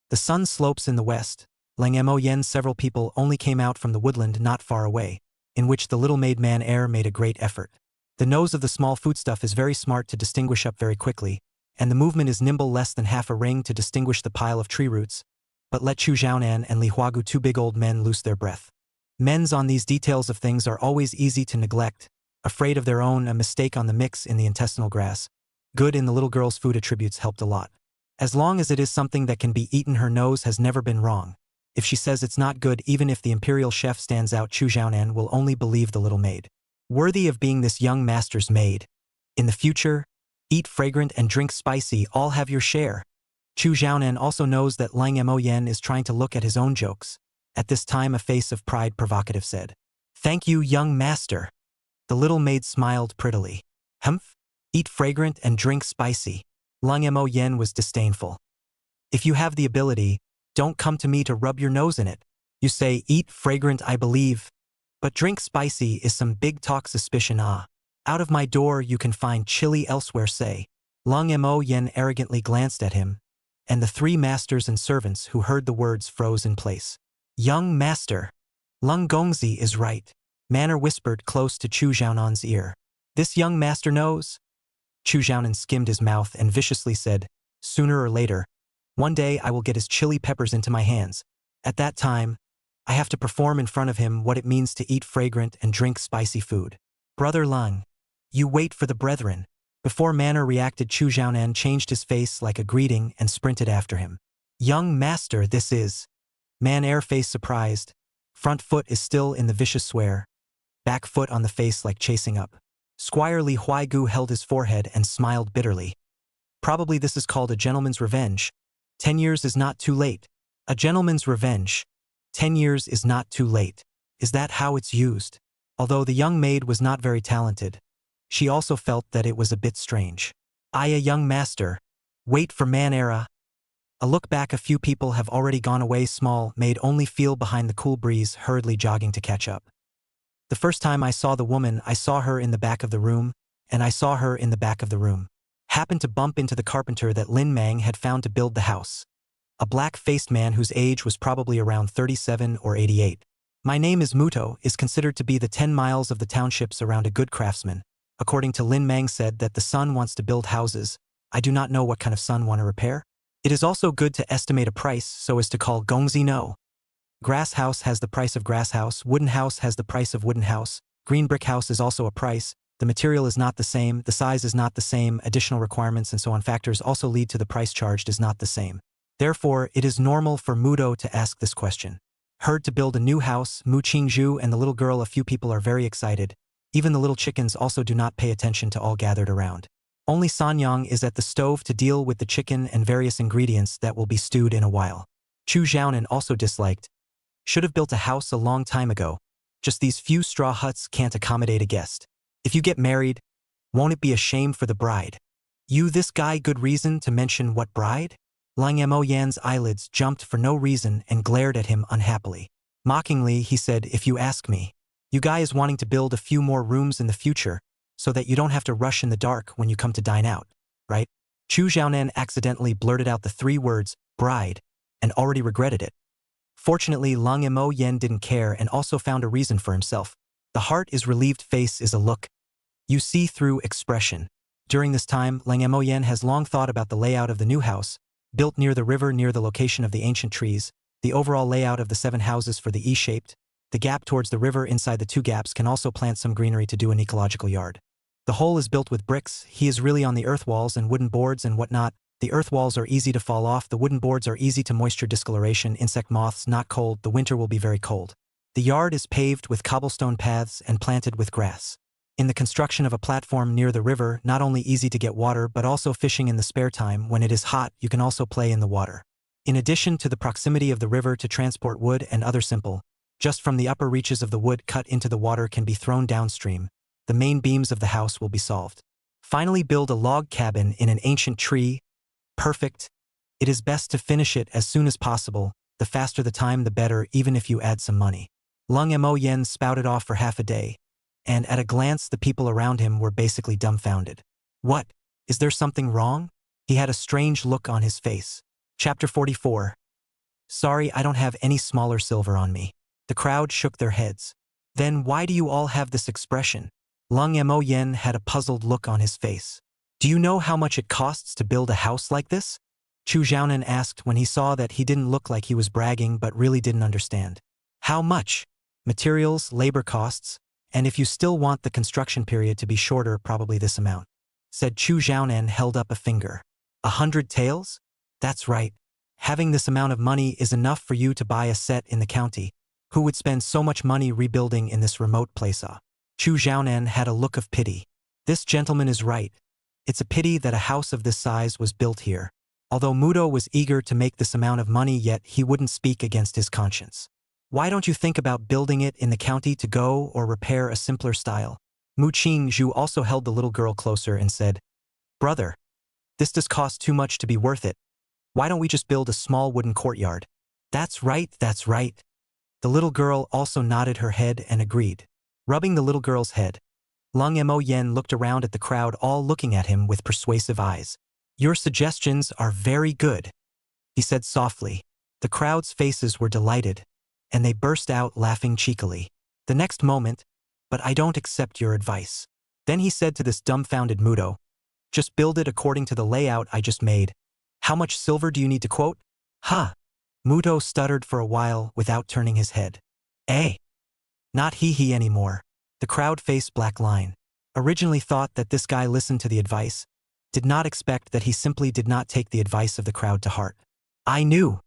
The sun slopes in the west. Lung Mo Yen several people only came out from the woodland not far away, in which the little maid man air made a great effort. The nose of the small foodstuff is very smart to distinguish up very quickly, and the movement is nimble, less than half a ring to distinguish the pile of tree roots, but let Chu Xiaonan and Li Huagu, 2 big old men, loose their breath. Men's on these details of things are always easy to neglect, afraid of their own, a mistake on the mix in the intestinal grass. Good in the little girl's food attributes helped a lot. As long as it is something that can be eaten, her nose has never been wrong. If she says it's not good, even if the imperial chef stands out, Chu Xiaonan will only believe the little maid. Worthy of being this young master's maid. In the future, eat fragrant and drink spicy, all have your share. Chu Xiaonan also knows that Lung Mo Yen is trying to look at his own jokes. At this time, a face of pride provocative said, "Thank you, young master." The little maid smiled prettily. "Humph? Eat fragrant and drink spicy." Lung Mo Yen was disdainful. "If you have the ability, don't come to me to rub your nose in it. You say eat fragrant, I believe. But drink spicy is some big talk, suspicion, ah. Out of my door you can find chili elsewhere, say." Lung Mo Yen arrogantly glanced at him, and the 3 masters and servants who heard the words froze in place. "Young master. Lung Gongzi is right," Manner whispered close to Chu Xiaonan's ear. "This young master knows?" Chu Xiaonan skimmed his mouth and viciously said, "Sooner or later, one day I will get his chili peppers into my hands. At that time, I have to perform in front of him what it means to eat fragrant and drink spicy food. Brother Lang, you wait for the brethren. Before Manor reacted, Chu Xiaonan changed his face like a greeting and sprinted after him. Young master, this is. Man air face surprised. Front foot is still in the vicious swear. Back foot on the face like chasing up. Squire Li Huaigu held his forehead and smiled bitterly. Probably this is called a gentleman's revenge. 10 years is not too late. A gentleman's revenge. 10 years is not too late. Is that how it's used? Although the young maid was not very talented, she also felt that it was a bit strange. A young master. Wait for man era. A look back, a few people have already gone away, small, made only feel behind the cool breeze, hurriedly jogging to catch up. The first time I saw the woman, I saw her in the back of the room, and I saw her in the back of the room. Happened to bump into the carpenter that Lin Mang had found to build the house. A black-faced man whose age was probably around 37 or 88. My name is Muto, is considered to be the 10 miles of the townships around a good craftsman. According to Lin Mang said that the son wants to build houses. I do not know what kind of son want to repair. It is also good to estimate a price so as to call gongzi no. Grass house has the price of grass house, wooden house has the price of wooden house, green brick house is also a price, the material is not the same, the size is not the same, additional requirements and so on factors also lead to the price charged is not the same. Therefore, it is normal for Mudo to ask this question. Heard to build a new house, Mu Qingzhu and the little girl, a few people are very excited. Even the little chickens also do not pay attention to all gathered around. Only Sanyang is at the stove to deal with the chicken and various ingredients that will be stewed in a while. Chu Xiaonan also disliked. Should have built a house a long time ago. Just these few straw huts can't accommodate a guest. If you get married, won't it be a shame for the bride? You this guy good reason to mention what bride? Lang Mo Yan's eyelids jumped for no reason and glared at him unhappily. Mockingly, he said, if you ask me. You guy is wanting to build a few more rooms in the future, so that you don't have to rush in the dark when you come to dine out, right? Chu Xiaonan accidentally blurted out the 3 words, bride, and already regretted it. Fortunately, Lang Mo Yan didn't care and also found a reason for himself. The heart is relieved, face is a look. You see through expression. During this time, Lang Mo Yan has long thought about the layout of the new house, built near the river near the location of the ancient trees, the overall layout of the 7 houses for the E-shaped, the gap towards the river inside the 2 gaps can also plant some greenery to do an ecological yard. The whole is built with bricks, he is really on the earth walls and wooden boards and whatnot. The earth walls are easy to fall off, the wooden boards are easy to moisture discoloration, insect moths not cold, the winter will be very cold. The yard is paved with cobblestone paths and planted with grass. In the construction of a platform near the river, not only easy to get water but also fishing in the spare time. When it is hot, you can also play in the water. In addition to the proximity of the river to transport wood and other simple, just from the upper reaches of the wood cut into the water can be thrown downstream, the main beams of the house will be solved. Finally, build a log cabin in an ancient tree. Perfect. It is best to finish it as soon as possible, the faster the time the better, even if you add some money. Lung Mo Yen spouted off for half a day, and at a glance the people around him were basically dumbfounded. What? Is there something wrong? He had a strange look on his face. Chapter 44. Sorry, I don't have any smaller silver on me. The crowd shook their heads. Then why do you all have this expression? Lung Mo Yen had a puzzled look on his face. Do you know how much it costs to build a house like this? Chu Xiaonan asked when he saw that he didn't look like he was bragging but really didn't understand. How much? Materials, labor costs, and if you still want the construction period to be shorter, probably this amount. Said Chu Xiaonan, held up a finger. 100 taels? That's right. Having this amount of money is enough for you to buy a set in the county. Who would spend so much money rebuilding in this remote place? Chu Xiaonan had a look of pity. This gentleman is right. It's a pity that a house of this size was built here. Although Mudo was eager to make this amount of money, yet he wouldn't speak against his conscience. Why don't you think about building it in the county to go or repair a simpler style? Mu Qingzhu also held the little girl closer and said, Brother, this does cost too much to be worth it. Why don't we just build a small wooden courtyard? That's right, that's right. The little girl also nodded her head and agreed. Rubbing the little girl's head, Lung Mo Yen looked around at the crowd, all looking at him with persuasive eyes. Your suggestions are very good, he said softly. The crowd's faces were delighted, and they burst out laughing cheekily. The next moment, but I don't accept your advice. Then he said to this dumbfounded Mudo, just build it according to the layout I just made. How much silver do you need to quote? Ha! Muto stuttered for a while without turning his head. Eh? Not he anymore. The crowd faced black line. Originally thought that this guy listened to the advice, did not expect that he simply did not take the advice of the crowd to heart. I knew.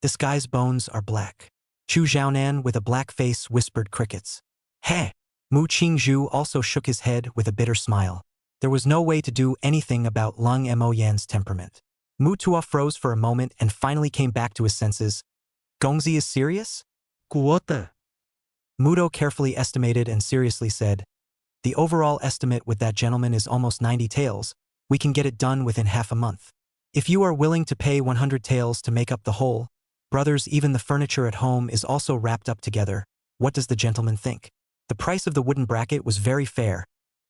This guy's bones are black. Chu Xiaonan with a black face whispered crickets. Heh! Mu Qingzhu also shook his head with a bitter smile. There was no way to do anything about Lung Mo Yan's temperament. Mu Tua froze for a moment and finally came back to his senses. Gongzi is serious? Quota. Muto carefully estimated and seriously said, the overall estimate with that gentleman is almost 90 taels. We can get it done within half a month. If you are willing to pay 100 taels to make up the whole, brothers, even the furniture at home is also wrapped up together. What does the gentleman think? The price of the wooden bracket was very fair.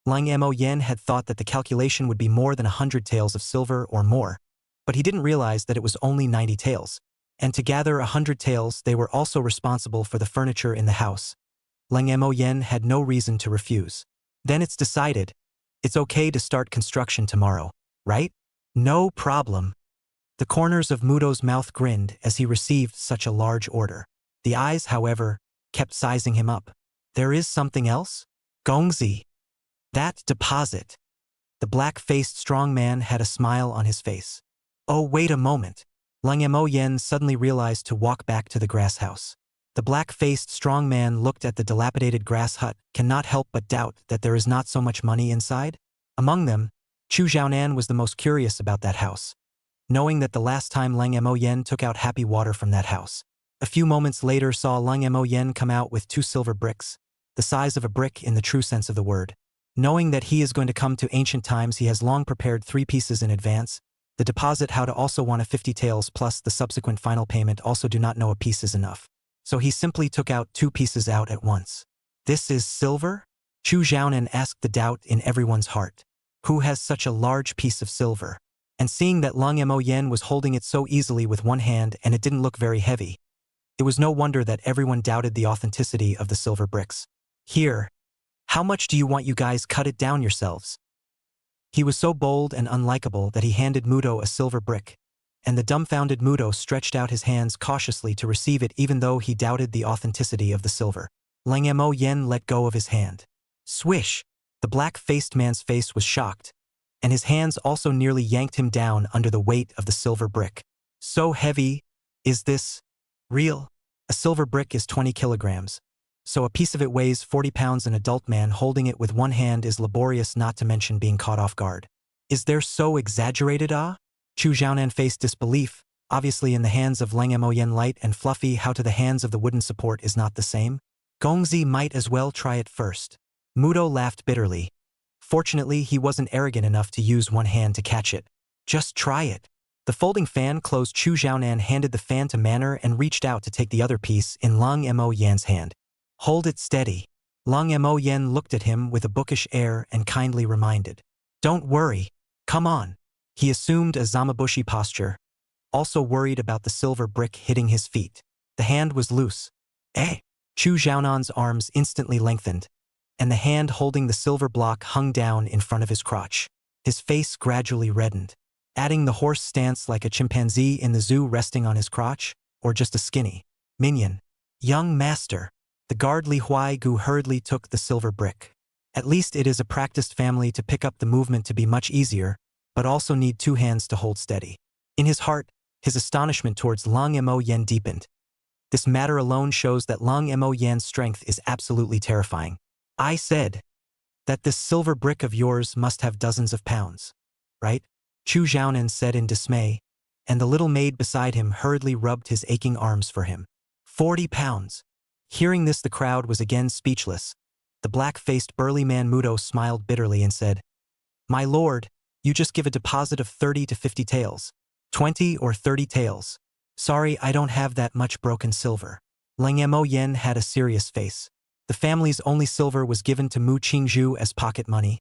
Lang Mo Yen had thought that the calculation would be more than 100 taels of silver or more, but he didn't realize that it was only 90 taels. And to gather 100 taels, they were also responsible for the furniture in the house. Lang Mo Yen had no reason to refuse. Then it's decided. It's okay to start construction tomorrow, right? No problem. The corners of Muto's mouth grinned as he received such a large order. The eyes, however, kept sizing him up. There is something else? Gongzi. That deposit. The black-faced strong man had a smile on his face. Oh, wait a moment. Lang Mo Yen suddenly realized to walk back to the grass house. The black-faced strong man looked at the dilapidated grass hut, cannot help but doubt that there is not so much money inside. Among them, Chu Xiaonan was the most curious about that house, knowing that the last time Lang Mo Yen took out happy water from that house. A few moments later saw Lang Mo Yen come out with 2 silver bricks, the size of a brick in the true sense of the word. Knowing that he is going to come to ancient times, he has long prepared 3 pieces in advance. The deposit how to also want a 50 taels plus the subsequent final payment also do not know a piece is enough. So he simply took out 2 pieces out at once. This is silver? Chu Xiaonan asked the doubt in everyone's heart. Who has such a large piece of silver? And seeing that Lang Mo Yen was holding it so easily with one hand and it didn't look very heavy, it was no wonder that everyone doubted the authenticity of the silver bricks. Here, how much do you want? You guys cut it down yourselves. He was so bold and unlikable that he handed Muto a silver brick, and the dumbfounded Muto stretched out his hands cautiously to receive it even though he doubted the authenticity of the silver. Lang Mo Yen let go of his hand. Swish! The black-faced man's face was shocked, and his hands also nearly yanked him down under the weight of the silver brick. So heavy, is this real? A silver brick is 20 kilograms, so a piece of it weighs 40 pounds. An adult man holding it with one hand is laborious, not to mention being caught off guard. Is there so exaggerated? Chu Xiaonan faced disbelief. Obviously in the hands of Lang Mo Yen light and fluffy, how to the hands of the wooden support is not the same? Gongzi might as well try it first. Muto laughed bitterly. Fortunately, he wasn't arrogant enough to use one hand to catch it. Just try it. The folding fan closed. Chu Xiaonan handed the fan to Manner and reached out to take the other piece in Lang Mo Yan's hand. Hold it steady. Lang Mo Yen looked at him with a bookish air and kindly reminded. Don't worry. Come on. He assumed a Zamabushi posture, also worried about the silver brick hitting his feet. The hand was loose. Eh? Chu Xiaonan's arms instantly lengthened, and the hand holding the silver block hung down in front of his crotch. His face gradually reddened. Adding the horse stance like a chimpanzee in the zoo resting on his crotch, or just a skinny minion. Young master. The guard Li Huaigu hurriedly took the silver brick. At least it is a practiced family to pick up the movement to be much easier, but also need 2 hands to hold steady. In his heart, his astonishment towards Lang Mo Yen deepened. This matter alone shows that Lang Mo Yan's strength is absolutely terrifying. I said that this silver brick of yours must have dozens of pounds, right? Chu Xiaonan said in dismay, and the little maid beside him hurriedly rubbed his aching arms for him. 40 pounds. Hearing this, the crowd was again speechless. The black-faced burly man Muto smiled bitterly and said, My lord, you just give a deposit of 30 to 50 taels. 20 or 30 taels. Sorry, I don't have that much broken silver. Lang Mo Yen had a serious face. The family's only silver was given to Mu Qingzhu as pocket money,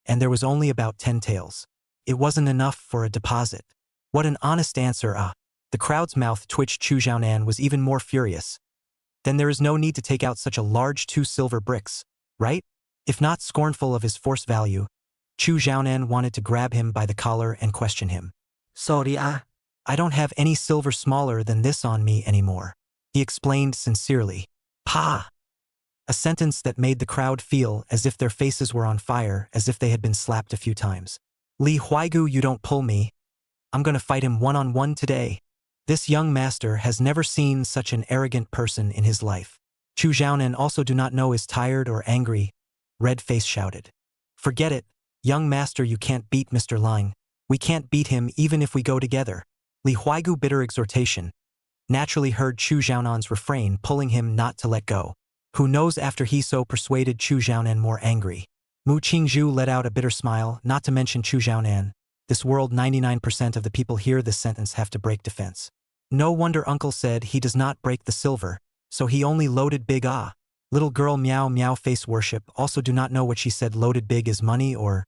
and there was only about 10 taels. It wasn't enough for a deposit. What an honest answer, The crowd's mouth twitched. Chu Xiaonan was even more furious. Then there is no need to take out such a large 2 silver bricks, right? If not scornful of his force value, Chu Xiaonan wanted to grab him by the collar and question him. Sorry, I don't have any silver smaller than this on me anymore. He explained sincerely. Pa! A sentence that made the crowd feel as if their faces were on fire, as if they had been slapped a few times. Li Huaigu, you don't pull me. I'm gonna fight him one-on-one today. This young master has never seen such an arrogant person in his life. Chu Xiaonan also do not know is tired or angry. Red face shouted. Forget it, young master, you can't beat Mr. Lang. We can't beat him even if we go together. Li Huaigu bitter exhortation naturally heard Chu Xiaonan's refrain, pulling him not to let go. Who knows, after he so persuaded Chu Xiaonan more angry. Mu Qingzhu let out a bitter smile, not to mention Chu Xiaonan. This world 99% of the people hear this sentence have to break defense. No wonder uncle said he does not break the silver, so he only loaded big ah. Little girl meow meow face worship also do not know what she said loaded big is money or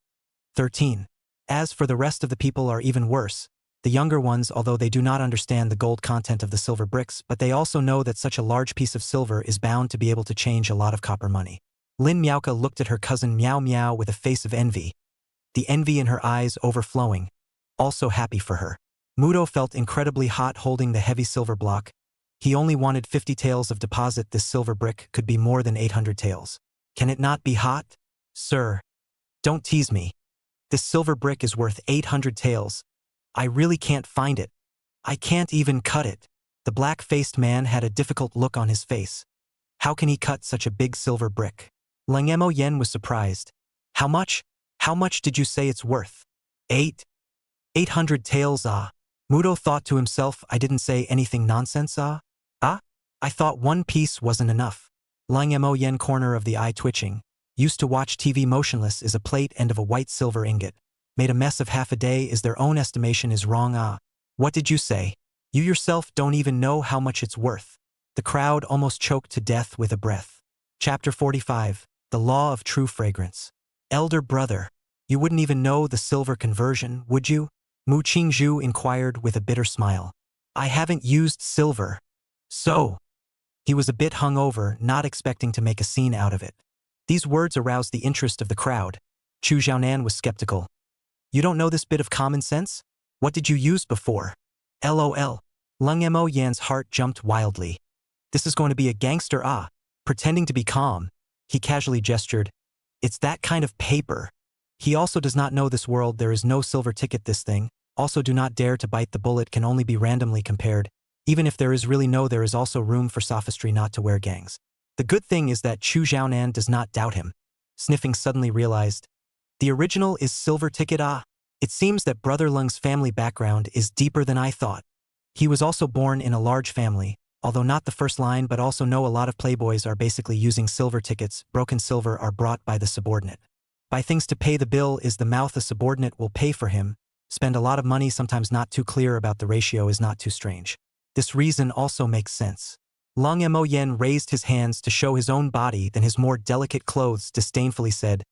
13. As for the rest of the people are even worse. The younger ones, although they do not understand the gold content of the silver bricks, but they also know that such a large piece of silver is bound to be able to change a lot of copper money. Lin Miaoka looked at her cousin Miao Miao with a face of envy, the envy in her eyes overflowing, also happy for her. Mudo felt incredibly hot holding the heavy silver block. He only wanted 50 taels of deposit. This silver brick could be more than 800 taels. Can it not be hot? Sir, don't tease me. This silver brick is worth 800 taels. I really can't find it. I can't even cut it. The black-faced man had a difficult look on his face. How can he cut such a big silver brick? Lang Mo Yen was surprised. How much? How much did you say it's worth? 800 taels ah. Mudo thought to himself, I didn't say anything nonsense ah? Ah? I thought one piece wasn't enough. Lang Mo Yen, corner of the eye twitching. Used to watch TV motionless is a plate end of a white silver ingot. Made a mess of half a day is their own estimation is wrong ah. What did you say? You yourself don't even know how much it's worth. The crowd almost choked to death with a breath. Chapter 45. The Law of True Fragrance. Elder brother, you wouldn't even know the silver conversion, would you? Mu Qingzhu inquired with a bitter smile. I haven't used silver. So? He was a bit hungover, not expecting to make a scene out of it. These words aroused the interest of the crowd. Chu Xiaonan was skeptical. You don't know this bit of common sense? What did you use before? LOL. Lung Mo Yan's heart jumped wildly. This is going to be a gangster ah. Pretending to be calm, he casually gestured. It's that kind of paper. He also does not know this world there is no silver ticket this thing. Also do not dare to bite the bullet can only be randomly compared. Even if there is really no, there is also room for sophistry not to wear gangs. The good thing is that Chu Xiaonan does not doubt him. Sniffing suddenly realized. The original is silver ticket ah. It seems that Brother Lung's family background is deeper than I thought. He was also born in a large family, although not the first line, but also know a lot of playboys are basically using silver tickets. Broken silver are brought by the subordinate. Buy things to pay the bill is the mouth a subordinate will pay for him. Spend a lot of money, sometimes not too clear about the ratio is not too strange. This reason also makes sense. Lung Mo Yen raised his hands to show his own body, then his more delicate clothes disdainfully said,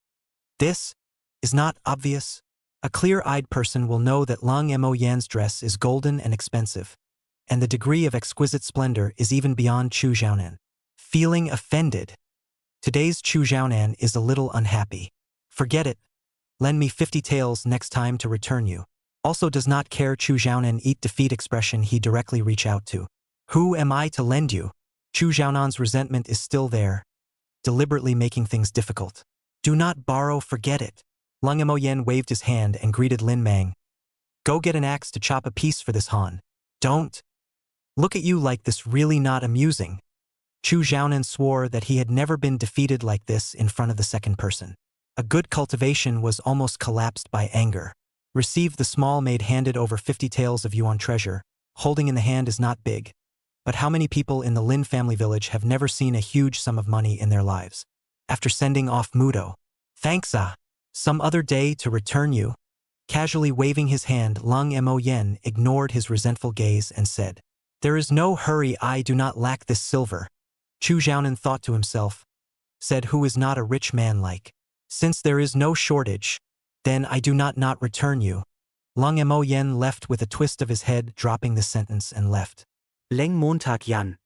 This is not obvious. A clear-eyed person will know that Lung Mo Yan's dress is golden and expensive, and the degree of exquisite splendor is even beyond Chu Xiaonan. Feeling offended. Today's Chu Xiaonan is a little unhappy. Forget it. Lend me 50 taels next time to return you. Also does not care Chu Xiaonan eat defeat expression he directly reach out to. Who am I to lend you? Chu Xiaonan's resentment is still there, deliberately making things difficult. Do not borrow, forget it. Lung Mo Yen waved his hand and greeted Lin Mang. Go get an axe to chop a piece for this Han. Don't. Look at you like this, really not amusing. Chu Xiaonan swore that he had never been defeated like this in front of the second person. A good cultivation was almost collapsed by anger. Received the small maid handed over 50 taels of yuan treasure. Holding in the hand is not big. But how many people in the Lin family village have never seen a huge sum of money in their lives? After sending off Mudo. Thanks ah. Some other day to return you. Casually waving his hand, Lung Mo Yen ignored his resentful gaze and said, There is no hurry, I do not lack this silver. Chu Xiaonan thought to himself. Said who is not a rich man like. Since there is no shortage, then I do not return you. Lung Mo Yen left with a twist of his head, dropping the sentence and left. Leng Montag Yan.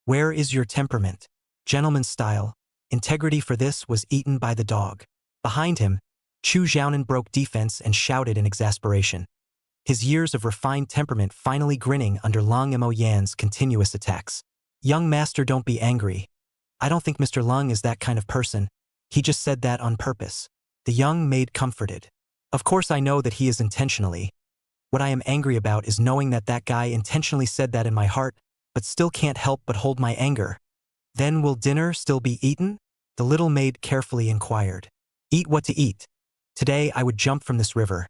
Where is your temperament? Gentleman's style. Integrity for this was eaten by the dog. Behind him, Chu Xiaonan broke defense and shouted in exasperation. his years of refined temperament finally grinning under Lung Mo Yan's continuous attacks. Young master, don't be angry. I don't think Mr. Lung is that kind of person. He just said that on purpose. The young maid comforted. Of course I know that he is intentionally. What I am angry about is knowing that that guy intentionally said that in my heart, but still can't help but hold my anger. Then will dinner still be eaten? The little maid carefully inquired. Eat what to eat. Today I would jump from this river.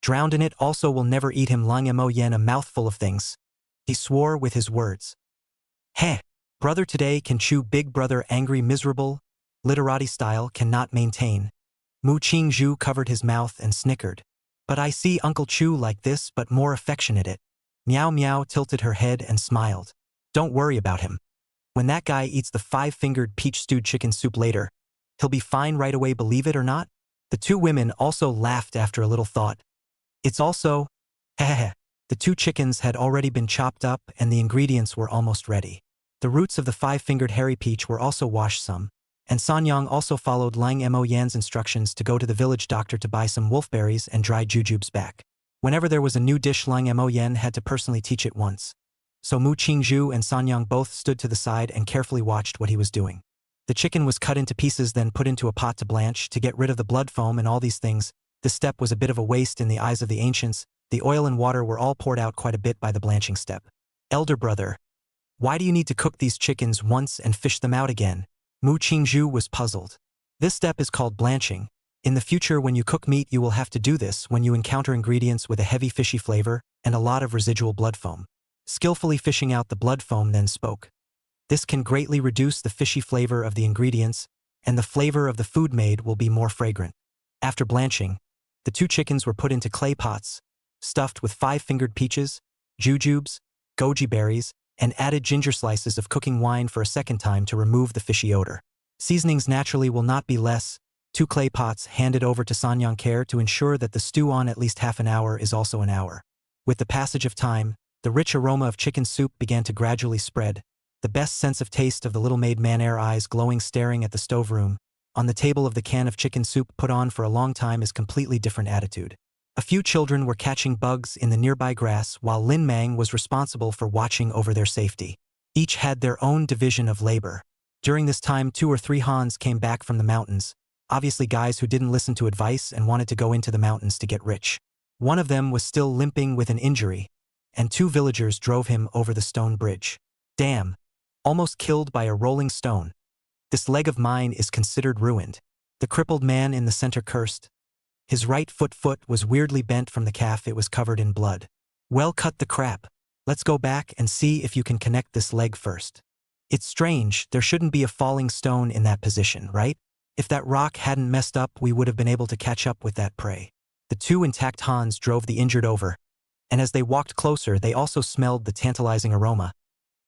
Drowned in it also will never eat him. Lung Mo Yen a mouthful of things. He swore with his words. Heh. Brother today can chew, big brother angry miserable, literati style cannot maintain. Mu Qing Zhu covered his mouth and snickered. But I see Uncle Chu like this but more affectionate it. Meow Meow tilted her head and smiled. Don't worry about him. When that guy eats the 5-fingered peach stewed chicken soup later, he'll be fine right away, believe it or not? The two women also laughed after a little thought. It's also, heh. The 2 chickens had already been chopped up and the ingredients were almost ready. The roots of the 5-fingered hairy peach were also washed some, and Sanyang also followed Lang Mo Yan's instructions to go to the village doctor to buy some wolfberries and dry jujubes back. Whenever there was a new dish, Lang Mo Yan had to personally teach it once. So Mu Qingzhu and Sanyang both stood to the side and carefully watched what he was doing. The chicken was cut into pieces, then put into a pot to blanch to get rid of the blood foam and all these things. This step was a bit of a waste in the eyes of the ancients. The oil and water were all poured out quite a bit by the blanching step. Elder brother, why do you need to cook these chickens once and fish them out again? Mu Qingzhu was puzzled. This step is called blanching. In the future when you cook meat you will have to do this when you encounter ingredients with a heavy fishy flavor and a lot of residual blood foam. Skillfully fishing out the blood foam, then spoke. This can greatly reduce the fishy flavor of the ingredients, and the flavor of the food made will be more fragrant. After blanching, the 2 chickens were put into clay pots, stuffed with 5-fingered peaches, jujubes, goji berries, and added ginger slices of cooking wine for a second time to remove the fishy odor. Seasonings naturally will not be less. 2 clay pots handed over to Sanyang care to ensure that the stew on at least half an hour is also an hour. With the passage of time, the rich aroma of chicken soup began to gradually spread. The best sense of taste of the little maid man-air eyes glowing staring at the stove room. On the table of the can of chicken soup put on for a long time is completely different attitude. A few children were catching bugs in the nearby grass while Lin Mang was responsible for watching over their safety. Each had their own division of labor. During this time 2 or 3 Hans came back from the mountains, obviously guys who didn't listen to advice and wanted to go into the mountains to get rich. One of them was still limping with an injury, and 2 villagers drove him over the stone bridge. Damn. Almost killed by a rolling stone. This leg of mine is considered ruined. The crippled man in the center cursed. His right foot was weirdly bent from the calf, it was covered in blood. Well, cut the crap. Let's go back and see if you can connect this leg first. It's strange, there shouldn't be a falling stone in that position, right? If that rock hadn't messed up we would have been able to catch up with that prey. The 2 intact Hans drove the injured over, and as they walked closer they also smelled the tantalizing aroma,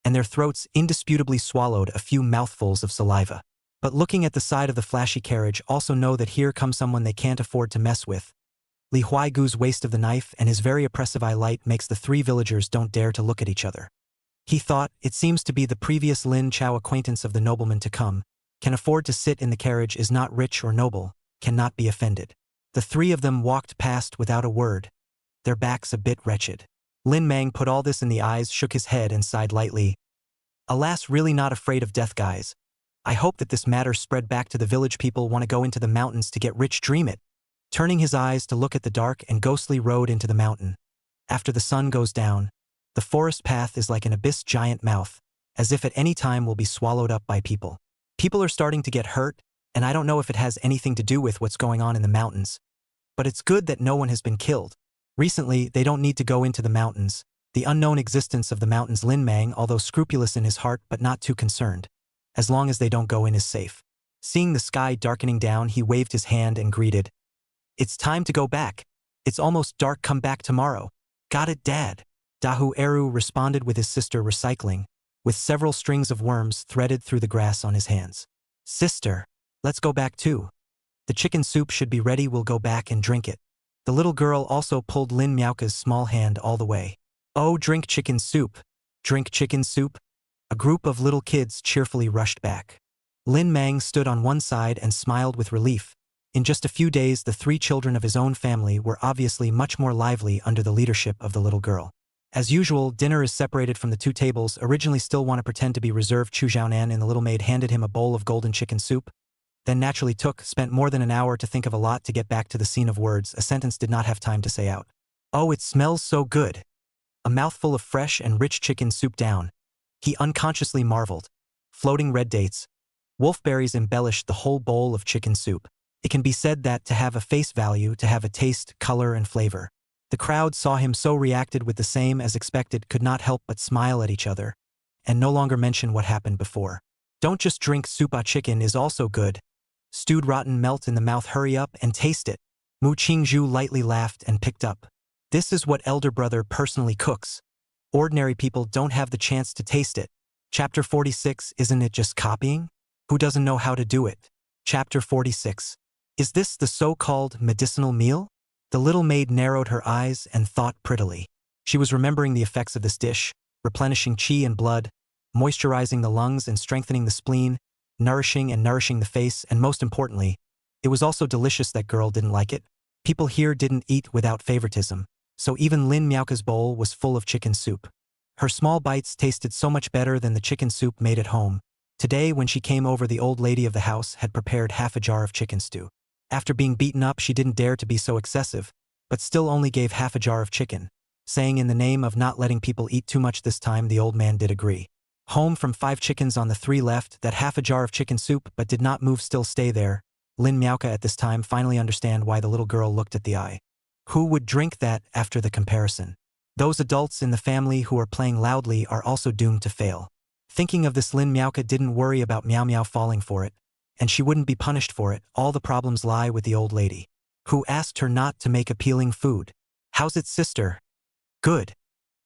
and their throats indisputably swallowed a few mouthfuls of saliva. But looking at the side of the flashy carriage also know that here comes someone they can't afford to mess with. Li Huaigu's waste of the knife and his very oppressive eye light makes the 3 villagers don't dare to look at each other. He thought, it seems to be the previous Lin Chao acquaintance of the nobleman to come, can afford to sit in the carriage, is not rich or noble, cannot be offended. The 3 of them walked past without a word, their backs a bit wretched. Lin Mang put all this in the eyes, shook his head and sighed lightly. Alas, really not afraid of death, guys. I hope that this matter spread back to the village people want to go into the mountains to get rich, dream it. Turning his eyes to look at the dark and ghostly road into the mountain. After the sun goes down, the forest path is like an abyss giant mouth, as if at any time will be swallowed up by people. People are starting to get hurt, and I don't know if it has anything to do with what's going on in the mountains. But it's good that no one has been killed. Recently, they don't need to go into the mountains. The unknown existence of the mountains, Lin Mang, although scrupulous in his heart but not too concerned. As long as they don't go in, is safe. Seeing the sky darkening down, he waved his hand and greeted. It's time to go back. It's almost dark, come back tomorrow. Got it, Dad? Dahu Eru responded with his sister recycling, with several strings of worms threaded through the grass on his hands. Sister, let's go back too. The chicken soup should be ready, we'll go back and drink it. The little girl also pulled Lin Miaoka's small hand all the way. Oh, drink chicken soup. Drink chicken soup? A group of little kids cheerfully rushed back. Lin Mang stood on one side and smiled with relief, In just a few days, the 3 children of his own family were obviously much more lively under the leadership of the little girl. As usual, dinner is separated from the 2 tables. Originally still want to pretend to be reserved, Chu Xiaonan and the little maid handed him a bowl of golden chicken soup, then naturally spent more than an hour to think of a lot to get back to the scene of words. A sentence did not have time to say out. Oh, it smells so good. A mouthful of fresh and rich chicken soup down. He unconsciously marveled. Floating red dates, wolfberries embellished the whole bowl of chicken soup. It can be said that to have a face value, to have a taste, color, and flavor. The crowd saw him so reacted with the same as expected, could not help but smile at each other, and no longer mention what happened before. Don't just drink soup, chicken is also good. Stewed rotten melt in the mouth, hurry up and taste it. Mu Qingzhu lightly laughed and picked up. This is what elder brother personally cooks. Ordinary people don't have the chance to taste it. Chapter 46, isn't it just copying? Who doesn't know how to do it? Chapter 46. Is this the so-called medicinal meal? The little maid narrowed her eyes and thought prettily. She was remembering the effects of this dish, replenishing qi and blood, moisturizing the lungs and strengthening the spleen, nourishing the face, and most importantly, it was also delicious. That girl didn't like it. People here didn't eat without favoritism, so even Lin Miaoka's bowl was full of chicken soup. Her small bites tasted so much better than the chicken soup made at home. Today, when she came over, the old lady of the house had prepared half a jar of chicken stew. After being beaten up, she didn't dare to be so excessive, but still only gave half a jar of chicken, saying in the name of not letting people eat too much this time. The old man did agree. Home from 5 chickens on the 3 left, that half a jar of chicken soup, but did not move, still stay there. Lin Miaoka at this time finally understand why the little girl looked at the eye. Who would drink that after the comparison? Those adults in the family who are playing loudly are also doomed to fail. Thinking of this, Lin Miaoka didn't worry about Miao Miao falling for it, and she wouldn't be punished for it. All the problems lie with the old lady, who asked her not to make appealing food. How's it, sister? Good,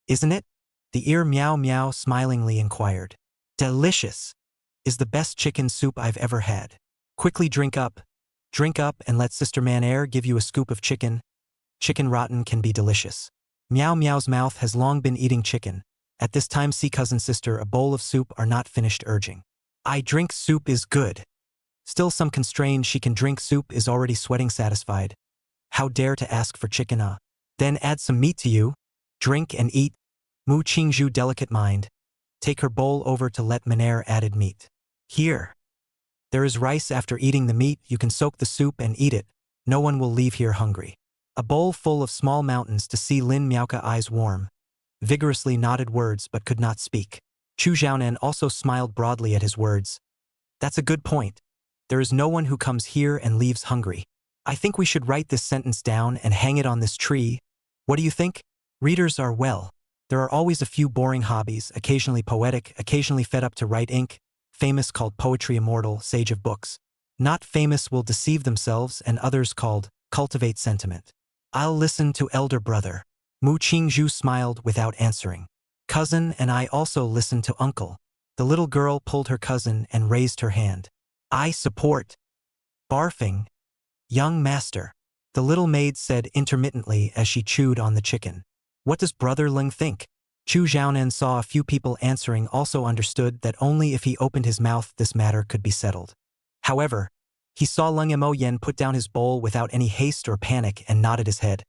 isn't it? The ear Miao Miao smilingly inquired. Delicious. Is the best chicken soup I've ever had. Quickly drink up and let Sister Man Air give you a scoop of chicken. Chicken rotten can be delicious. Miao Miao's mouth has long been eating chicken. At this time, see cousin sister, a bowl of soup are not finished, urging. I drink soup is good. Still some constrained, she can drink soup, is already sweating, satisfied. How dare to ask for chicken, Then add some meat to you. Drink and eat. Mu Qingzhu, delicate mind. Take her bowl over to let Manair added meat. Here. There is rice. After eating the meat, you can soak the soup and eat it. No one will leave here hungry. A bowl full of small mountains. To see Lin Miaoka, eyes warm. Vigorously nodded words but could not speak. Chu Xiaonan also smiled broadly at his words. That's a good point. There is no one who comes here and leaves hungry. I think we should write this sentence down and hang it on this tree. What do you think? Readers are there are always a few boring hobbies, occasionally poetic, occasionally fed up to write ink, famous called poetry, immortal, sage of books. Not famous will deceive themselves, and others called cultivate sentiment. I'll listen to elder brother. Mu Qingzhu smiled without answering. Cousin, and I also listen to uncle. The little girl pulled her cousin and raised her hand. I support. Barfing. Young master. The little maid said intermittently as she chewed on the chicken. What does Brother Leng think? Chu Xiaonan saw a few people answering, also understood that only if he opened his mouth this matter could be settled. However, he saw Leng Mo Yen put down his bowl without any haste or panic and nodded his head.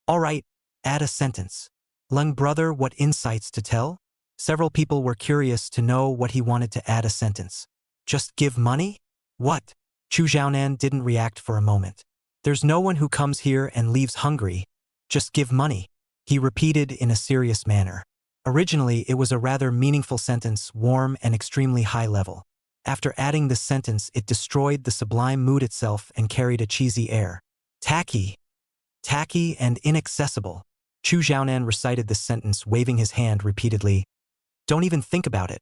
All right, add a sentence. Leng brother, what insights to tell? Several people were curious to know what he wanted to add a sentence. Just give money? What? Chu Xiaonan didn't react for a moment. There's no one who comes here and leaves hungry. Just give money, he repeated in a serious manner. Originally, it was a rather meaningful sentence, warm and extremely high level. After adding this sentence, it destroyed the sublime mood itself and carried a cheesy air. Tacky and inaccessible. Chu Xiaonan recited this sentence, waving his hand repeatedly. Don't even think about it.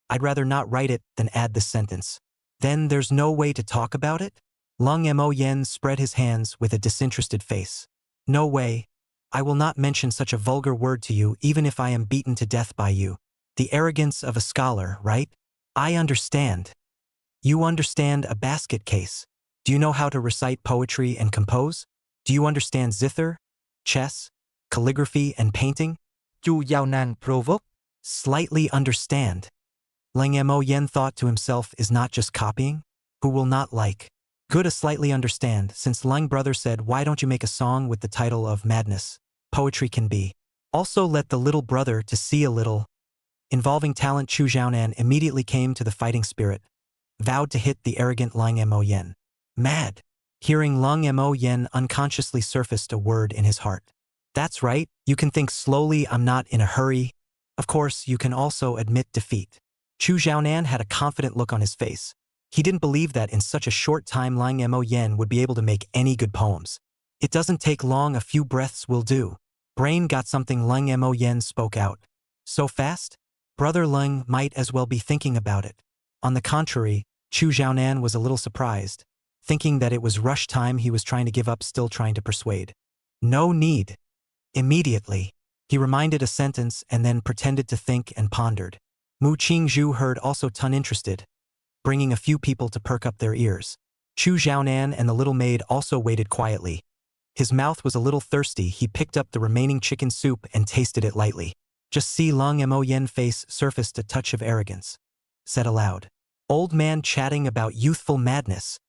I'd rather not write it than add this sentence. Then there's no way to talk about it? Leng Mo Yen spread his hands with a disinterested face. No way. I will not mention such a vulgar word to you even if I am beaten to death by you. The arrogance of a scholar, right? I understand. You understand a basket case. Do you know how to recite poetry and compose? Do you understand zither, chess, calligraphy and painting? Chu Xiaonan provoked. Slightly understand. Leng Mo Yen thought to himself, is not just copying? Who will not like? Good a slightly understand, since Lung brother said why don't you make a song with the title of Madness, Poetry Can Be. Also let the little brother to see a little. Involving talent Chu Xiaonan immediately came to the fighting spirit, vowed to hit the arrogant Lung Mo Yen. Mad. Hearing Lung Mo Yen unconsciously surfaced a word in his heart. That's right, you can think slowly, I'm not in a hurry. Of course, you can also admit defeat. Chu Xiaonan had a confident look on his face. He didn't believe that in such a short time Lung Mo Yen would be able to make any good poems. It doesn't take long, a few breaths will do. Brain got something. Lung Mo Yen spoke out. So fast? Brother Lung might as well be thinking about it. On the contrary, Chu Xiaonan was a little surprised, thinking that it was rush time. He was trying to give up, still trying to persuade. No need. Immediately. He reminded a sentence and then pretended to think and pondered. Mu Qingzhu heard, also uninterested, bringing a few people to perk up their ears. Chu Xiaonan and the little maid also waited quietly. His mouth was a little thirsty. He picked up the remaining chicken soup and tasted it lightly. Just see Lung Mo Yen face surfaced a touch of arrogance. Said aloud. Old man chatting about youthful madness.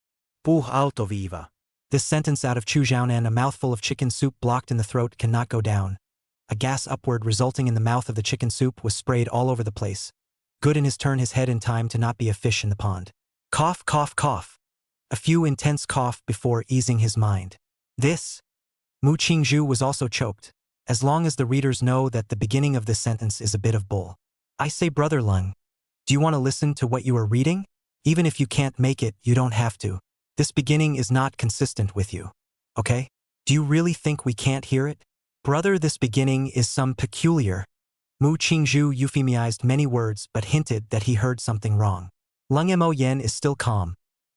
Por alto viva. This sentence out of Chu Xiaonan, a mouthful of chicken soup blocked in the throat, cannot go down. A gas upward resulting in the mouth of the chicken soup was sprayed all over the place. Good in his turn his head in time to not be a fish in the pond. Cough, cough, cough. A few intense cough before easing his mind. This. Mu Qingzhu was also choked, as long as the readers know that the beginning of this sentence is a bit of bull. I say, Brother Lung, do you want to listen to what you are reading? Even if you can't make it, you don't have to. This beginning is not consistent with you. Okay? Do you really think we can't hear it? Brother, this beginning is some peculiar. Mu Qingzhu euphemized many words but hinted that he heard something wrong. Lung Mo Yen is still calm.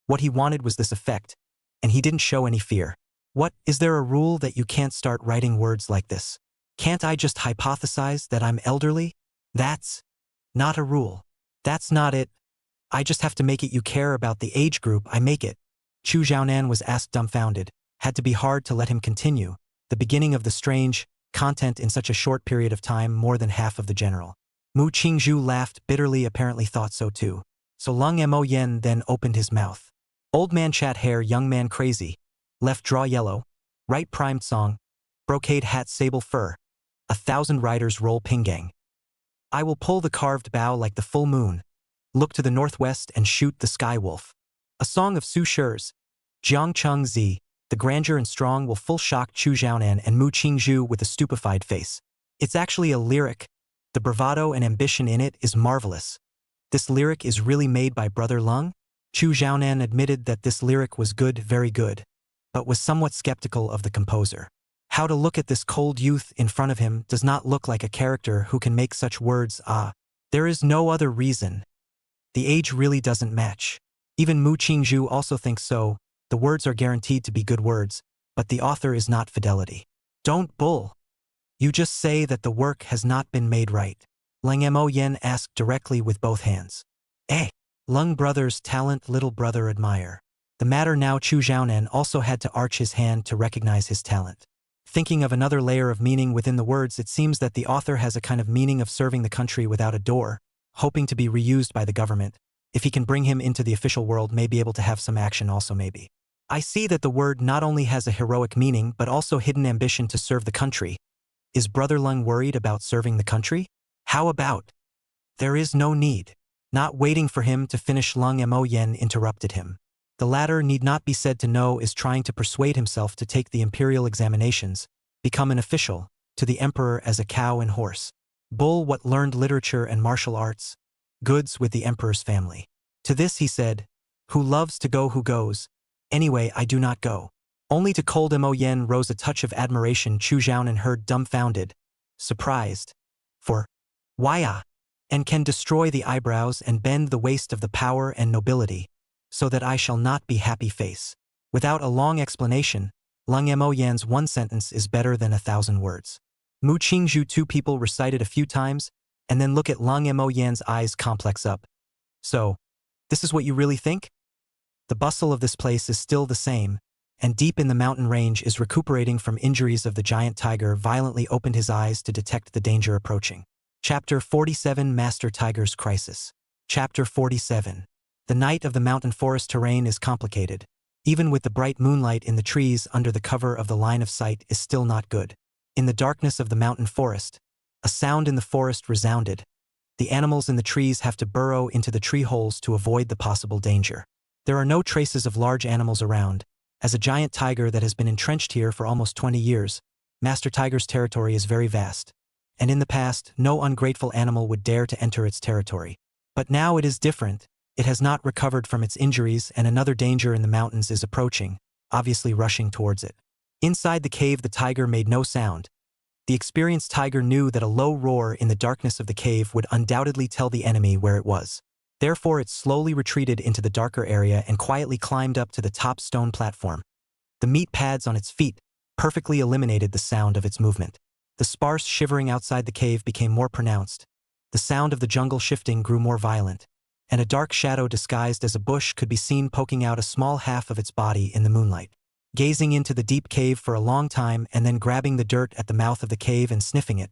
What he wanted was this effect, and he didn't show any fear. What, is there a rule that you can't start writing words like this? Can't I just hypothesize that I'm elderly? That's not a rule. That's not it. I just have to make it. You care about the age group, I make it. Chu Xiaonan was asked, dumbfounded. Had to be hard to let him continue. The beginning of the strange content in such a short period of time, more than half of the general. Mu Qingzhu laughed bitterly, apparently thought so too. So Lung Mo Yen then opened his mouth. Old man chat hair, young man crazy. Left draw yellow. Right primed song. Brocade hat, sable fur. 1,000 riders roll pingang. I will pull the carved bow like the full moon. Look to the northwest and shoot the sky wolf. A song of Su Shi's. Jiang Cheng Zi. The grandeur and strong will full shock Chu Xiaonan and Mu Qingzhu with a stupefied face. It's actually a lyric. The bravado and ambition in it is marvelous. This lyric is really made by Brother Lung? Chu Xiaonan admitted that this lyric was good, very good, but was somewhat skeptical of the composer. How to look at this cold youth in front of him does not look like a character who can make such words. There is no other reason. The age really doesn't match. Even Mu Qingzhu also thinks so. The words are guaranteed to be good words, but the author is not fidelity. Don't bull. You just say that the work has not been made right. Lung Mo Yen asked directly with both hands. Lung brother's talent little brother admire. The matter now, Chu Xiaonan also had to arch his hand to recognize his talent. Thinking of another layer of meaning within the words, it seems that the author has a kind of meaning of serving the country without a door, hoping to be reused by the government. If he can bring him into the official world, may be able to have some action also maybe. I see that the word not only has a heroic meaning but also hidden ambition to serve the country. Is Brother Lung worried about serving the country? How about? There is no need. Not waiting for him to finish, Lung Mo Yen interrupted him. The latter, need not be said to know, is trying to persuade himself to take the imperial examinations, become an official, to the emperor as a cow and horse. Bull, what learned literature and martial arts? Goods with the emperor's family. To this he said, who loves to go who goes. Anyway, I do not go. Only to cold Mo Yen rose a touch of admiration. Chu Xiaonan heard dumbfounded, surprised. For, why and can destroy the eyebrows and bend the waist of the power and nobility, so that I shall not be happy face. Without a long explanation, Lung Mo Yen's one sentence is better than 1,000 words. Mu Qingzhu, two people recited a few times, and then look at Lung Mo Yen's eyes complex up. So, this is what you really think? The bustle of this place is still the same, and deep in the mountain range is recuperating from injuries of the giant tiger, violently opened his eyes to detect the danger approaching. Chapter 47, Master Tiger's Crisis. Chapter 47. The night of the mountain forest terrain is complicated. Even with the bright moonlight in the trees under the cover of the line of sight is still not good. In the darkness of the mountain forest, a sound in the forest resounded. The animals in the trees have to burrow into the tree holes to avoid the possible danger. There are no traces of large animals around. As a giant tiger that has been entrenched here for almost 20 years, Master Tiger's territory is very vast. And in the past, no ungrateful animal would dare to enter its territory. But now it is different. It has not recovered from its injuries and another danger in the mountains is approaching, obviously rushing towards it. Inside the cave the tiger made no sound. The experienced tiger knew that a low roar in the darkness of the cave would undoubtedly tell the enemy where it was. Therefore it slowly retreated into the darker area and quietly climbed up to the top stone platform. The meat pads on its feet perfectly eliminated the sound of its movement. The sparse shivering outside the cave became more pronounced. The sound of the jungle shifting grew more violent, and a dark shadow disguised as a bush could be seen poking out a small half of its body in the moonlight. Gazing into the deep cave for a long time and then grabbing the dirt at the mouth of the cave and sniffing it,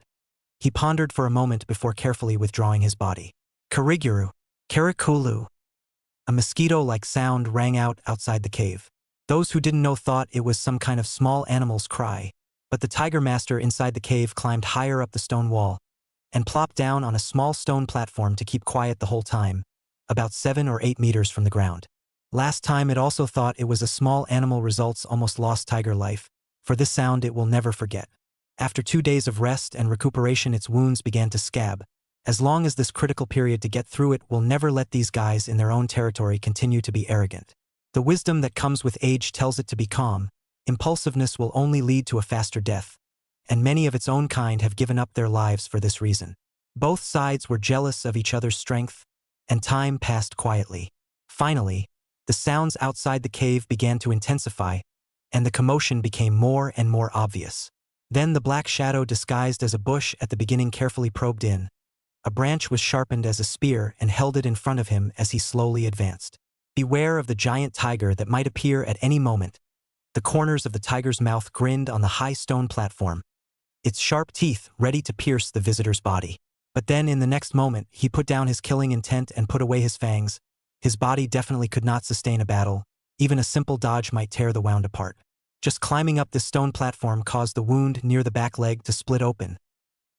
he pondered for a moment before carefully withdrawing his body. Kariguru, Karakulu. A mosquito-like sound rang out outside the cave. Those who didn't know thought it was some kind of small animal's cry, but the tiger master inside the cave climbed higher up the stone wall and plopped down on a small stone platform to keep quiet the whole time, about 7 or 8 meters from the ground. Last time it also thought it was a small animal results almost lost tiger life. For this sound it will never forget. After 2 days of rest and recuperation its wounds began to scab. As long as this critical period to get through it will never let these guys in their own territory continue to be arrogant. The wisdom that comes with age tells it to be calm. Impulsiveness will only lead to a faster death, and many of its own kind have given up their lives for this reason. Both sides were jealous of each other's strength, and time passed quietly. Finally, the sounds outside the cave began to intensify, and the commotion became more and more obvious. Then the black shadow disguised as a bush at the beginning carefully probed in. A branch was sharpened as a spear and held it in front of him as he slowly advanced. Beware of the giant tiger that might appear at any moment. The corners of the tiger's mouth grinned on the high stone platform, its sharp teeth ready to pierce the visitor's body. But then in the next moment, he put down his killing intent and put away his fangs. His body definitely could not sustain a battle. Even a simple dodge might tear the wound apart. Just climbing up this stone platform caused the wound near the back leg to split open.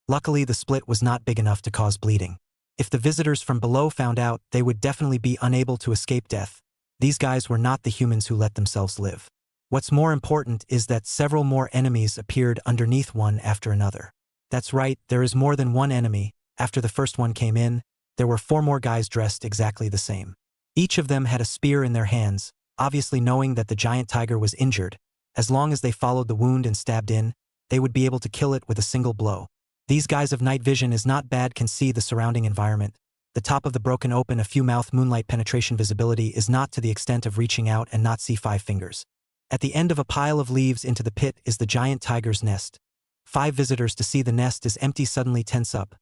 Luckily, the split was not big enough to cause bleeding. If the visitors from below found out, they would definitely be unable to escape death. These guys were not the humans who let themselves live. What's more important is that several more enemies appeared underneath one after another. That's right, there is more than one enemy. After the first one came in, there were 4 more guys dressed exactly the same. Each of them had a spear in their hands, obviously knowing that the giant tiger was injured. As long as they followed the wound and stabbed in, they would be able to kill it with a single blow. These guys of night vision is not bad, can see the surrounding environment. The top of the broken open a few mouth moonlight penetration visibility is not to the extent of reaching out and not see 5 fingers. At the end of a pile of leaves into the pit is the giant tiger's nest. 5 visitors to see the nest is empty suddenly tense up,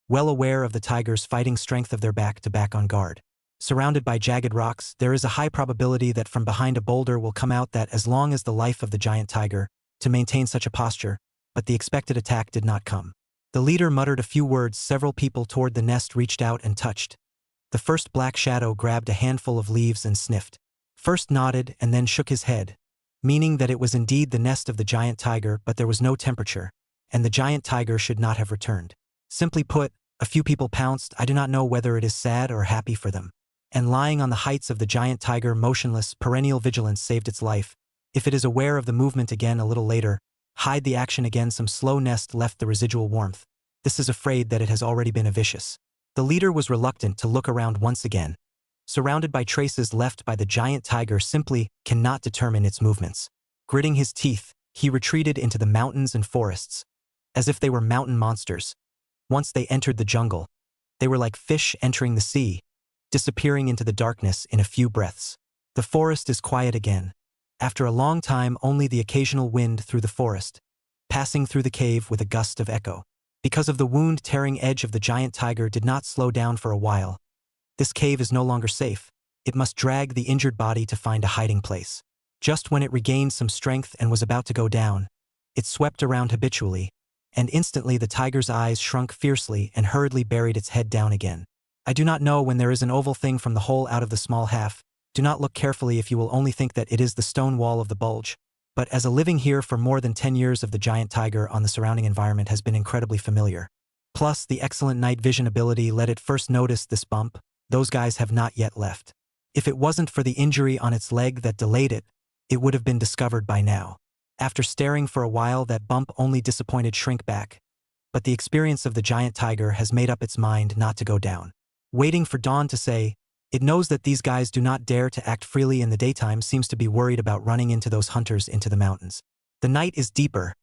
well aware of the tiger's fighting strength of their back to back on guard. Surrounded by jagged rocks, there is a high probability that from behind a boulder will come out that as long as the life of the giant tiger, to maintain such a posture, but the expected attack did not come. The leader muttered a few words. Several people toward the nest reached out and touched. The first black shadow grabbed a handful of leaves and sniffed. First nodded and then shook his head, meaning that it was indeed the nest of the giant tiger, but there was no temperature, and the giant tiger should not have returned. Simply put, a few people pounced. I do not know whether it is sad or happy for them. And lying on the heights of the giant tiger motionless, perennial vigilance saved its life. If it is aware of the movement again a little later, hide the action again. Some slow nest left the residual warmth. This is afraid that it has already been a vicious. The leader was reluctant to look around once again. Surrounded by traces left by the giant tiger, simply cannot determine its movements. Gritting his teeth, he retreated into the mountains and forests, as if they were mountain monsters. Once they entered the jungle, they were like fish entering the sea, disappearing into the darkness in a few breaths. The forest is quiet again. After a long time, only the occasional wind through the forest, passing through the cave with a gust of echo. Because of the wound-tearing edge of the giant tiger did not slow down for a while. This cave is no longer safe. It must drag the injured body to find a hiding place. Just when it regained some strength and was about to go down, it swept around habitually, and instantly the tiger's eyes shrunk fiercely and hurriedly buried its head down again. I do not know when there is an oval thing from the hole out of the small half. Do not look carefully if you will only think that it is the stone wall of the bulge. But as a living here for more than 10 years of the giant tiger on the surrounding environment has been incredibly familiar. Plus, the excellent night vision ability let it first notice this bump. Those guys have not yet left. If it wasn't for the injury on its leg that delayed it, it would have been discovered by now. After staring for a while, that bump only disappointed shrink back. But the experience of the giant tiger has made up its mind not to go down. Waiting for dawn to say, it knows that these guys do not dare to act freely in the daytime, seems to be worried about running into those hunters into the mountains. The night is deeper,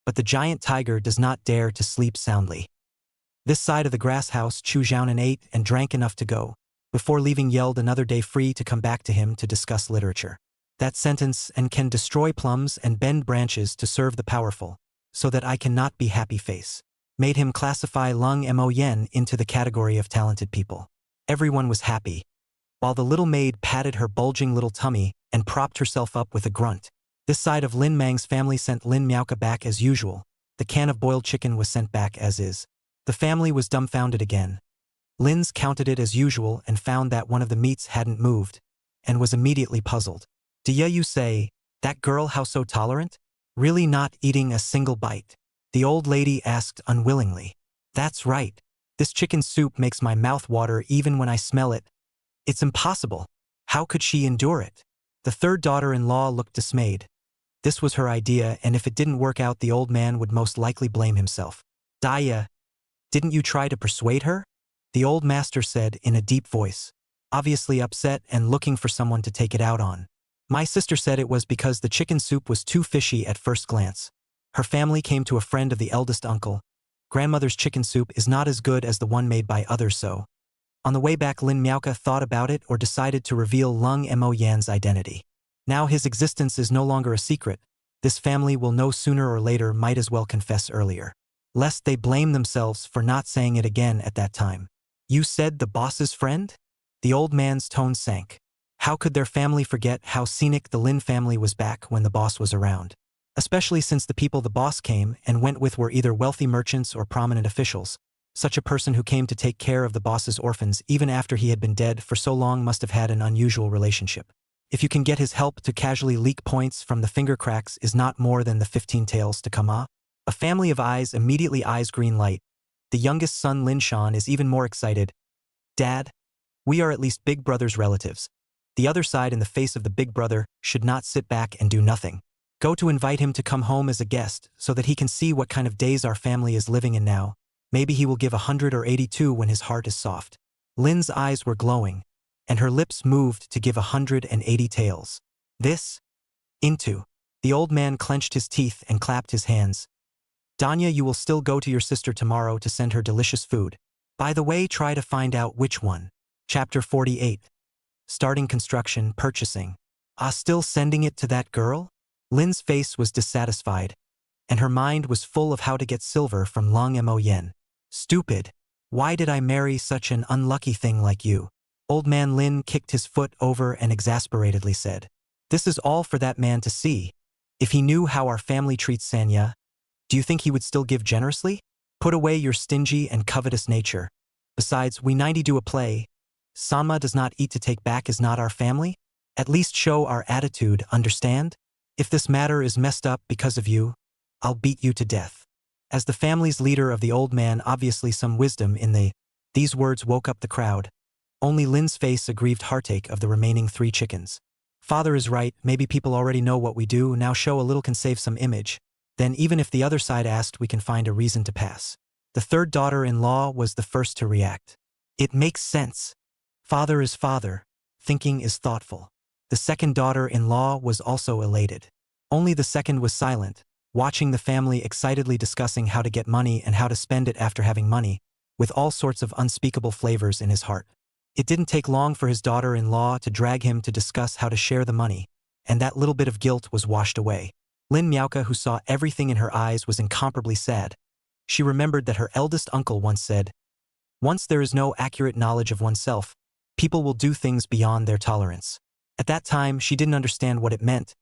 but the giant tiger does not dare to sleep soundly. This side of the grass house, Chu Xiaonan ate and drank enough to go, before leaving yelled another day free to come back to him to discuss literature. That sentence, and can destroy plums and bend branches to serve the powerful, so that I cannot be happy face, made him classify Lung Mo Yen into the category of talented people. Everyone was happy, while the little maid patted her bulging little tummy and propped herself up with a grunt. This side of Lin Mang's family sent Lin Miaoka back as usual. The can of boiled chicken was sent back as is. The family was dumbfounded again. Lin's counted it as usual and found that one of the meats hadn't moved, and was immediately puzzled. Do you say, that girl how so tolerant? Really not eating a single bite? The old lady asked unwillingly. That's right. This chicken soup makes my mouth water even when I smell it. It's impossible. How could she endure it? The third daughter-in-law looked dismayed. This was her idea, and if it didn't work out, the old man would most likely blame himself. Daya, didn't you try to persuade her? The old master said in a deep voice, obviously upset and looking for someone to take it out on. My sister said it was because the chicken soup was too fishy at first glance. Her family came to a friend of the eldest uncle. Grandmother's chicken soup is not as good as the one made by others, so. On the way back, Lin Miaoka thought about it or decided to reveal Lung Mo Yan's identity. Now his existence is no longer a secret. This family will know sooner or later, might as well confess earlier, lest they blame themselves for not saying it again at that time. You said the boss's friend? The old man's tone sank. How could their family forget how scenic the Lin family was back when the boss was around? Especially since the people the boss came and went with were either wealthy merchants or prominent officials. Such a person who came to take care of the boss's orphans even after he had been dead for so long must have had an unusual relationship. If you can get his help to casually leak points from the finger cracks is not more than the 15 taels to come. A family of eyes immediately eyes green light. The youngest son Lin Shan is even more excited. Dad, we are at least big brother's relatives. The other side in the face of the big brother should not sit back and do nothing. Go to invite him to come home as a guest so that he can see what kind of days our family is living in now. Maybe he will give 100 or 82 when his heart is soft. Lin's eyes were glowing, and her lips moved to give 180 taels. This? Into. The old man clenched his teeth and clapped his hands. Danya, you will still go to your sister tomorrow to send her delicious food. By the way, try to find out which one. Chapter 48. Starting construction, purchasing. Still sending it to that girl? Lin's face was dissatisfied, and her mind was full of how to get silver from Lung Mo Yen. Stupid. Why did I marry such an unlucky thing like you? Old man Lin kicked his foot over and exasperatedly said, this is all for that man to see. If he knew how our family treats Sanya, do you think he would still give generously? Put away your stingy and covetous nature. Besides, we 90 do a play. Sanma does not eat to take back is not our family? At least show our attitude, understand? If this matter is messed up because of you, I'll beat you to death. As the family's leader of the old man, obviously some wisdom in these words woke up the crowd. Only Lin's face a grieved heartache of the remaining 3 chickens. Father is right, maybe people already know what we do, now show a little can save some image. Then even if the other side asked, we can find a reason to pass. The third daughter-in-law was the first to react. It makes sense. Father is father, thinking is thoughtful. The second daughter-in-law was also elated. Only the second was silent, watching the family excitedly discussing how to get money and how to spend it after having money, with all sorts of unspeakable flavors in his heart. It didn't take long for his daughter-in-law to drag him to discuss how to share the money, and that little bit of guilt was washed away. Lin Miaoka, who saw everything in her eyes, was incomparably sad. She remembered that her eldest uncle once said, once there is no accurate knowledge of oneself, people will do things beyond their tolerance. At that time, she didn't understand what it meant,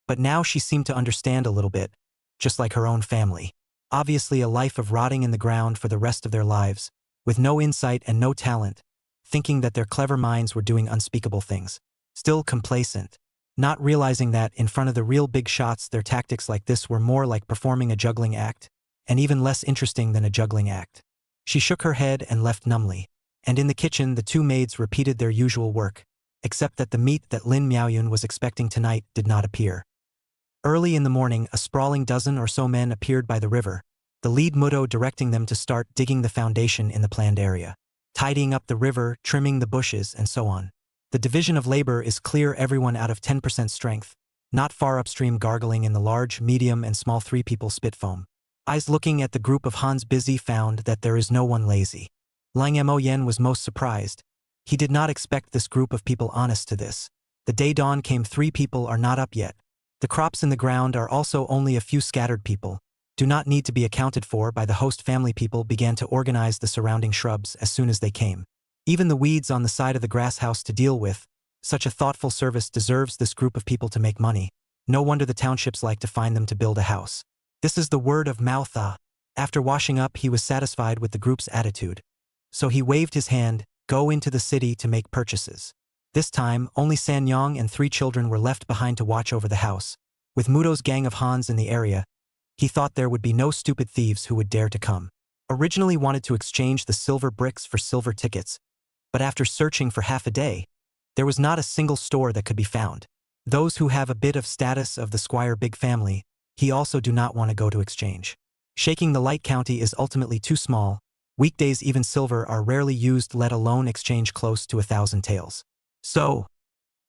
but now she seemed to understand a little bit, just like her own family. Obviously a life of rotting in the ground for the rest of their lives, with no insight and no talent, thinking that their clever minds were doing unspeakable things. still complacent, not realizing that in front of the real big shots their tactics like this were more like performing a juggling act, and even less interesting than a juggling act. She shook her head and left numbly, and in the kitchen the two maids repeated their usual work, except that the meat that Lin Miaoyun was expecting tonight did not appear. Early in the morning, a sprawling dozen or so men appeared by the river, the lead Mudo directing them to start digging the foundation in the planned area, tidying up the river, trimming the bushes, and so on. The division of labor is clear everyone out of 10% strength, not far upstream gargling in the large, medium, and small 3-people spit foam. Eyes looking at the group of Hans busy found that there is no one lazy. Lang Mo Yen was most surprised. He did not expect this group of people honest to this. The day dawn came, 3 people are not up yet. The crops in the ground are also only a few scattered people, do not need to be accounted for by the host family. People began to organize the surrounding shrubs as soon as they came. Even the weeds on the side of the grass house to deal with. Such a thoughtful service deserves this group of people to make money. No wonder the townships like to find them to build a house. This is the word of mouth. After washing up, he was satisfied with the group's attitude. So he waved his hand, go into the city to make purchases. This time, only Sanyong and 3 children were left behind to watch over the house. With Mudo's gang of Hans in the area, he thought there would be no stupid thieves who would dare to come. Originally wanted to exchange the silver bricks for silver tickets, but after searching for half a day, there was not a single store that could be found. Those who have a bit of status of the Squire big family, he also do not want to go to exchange. Shaking the light county is ultimately too small. Weekdays even silver are rarely used, let alone exchange close to 1,000 taels. So,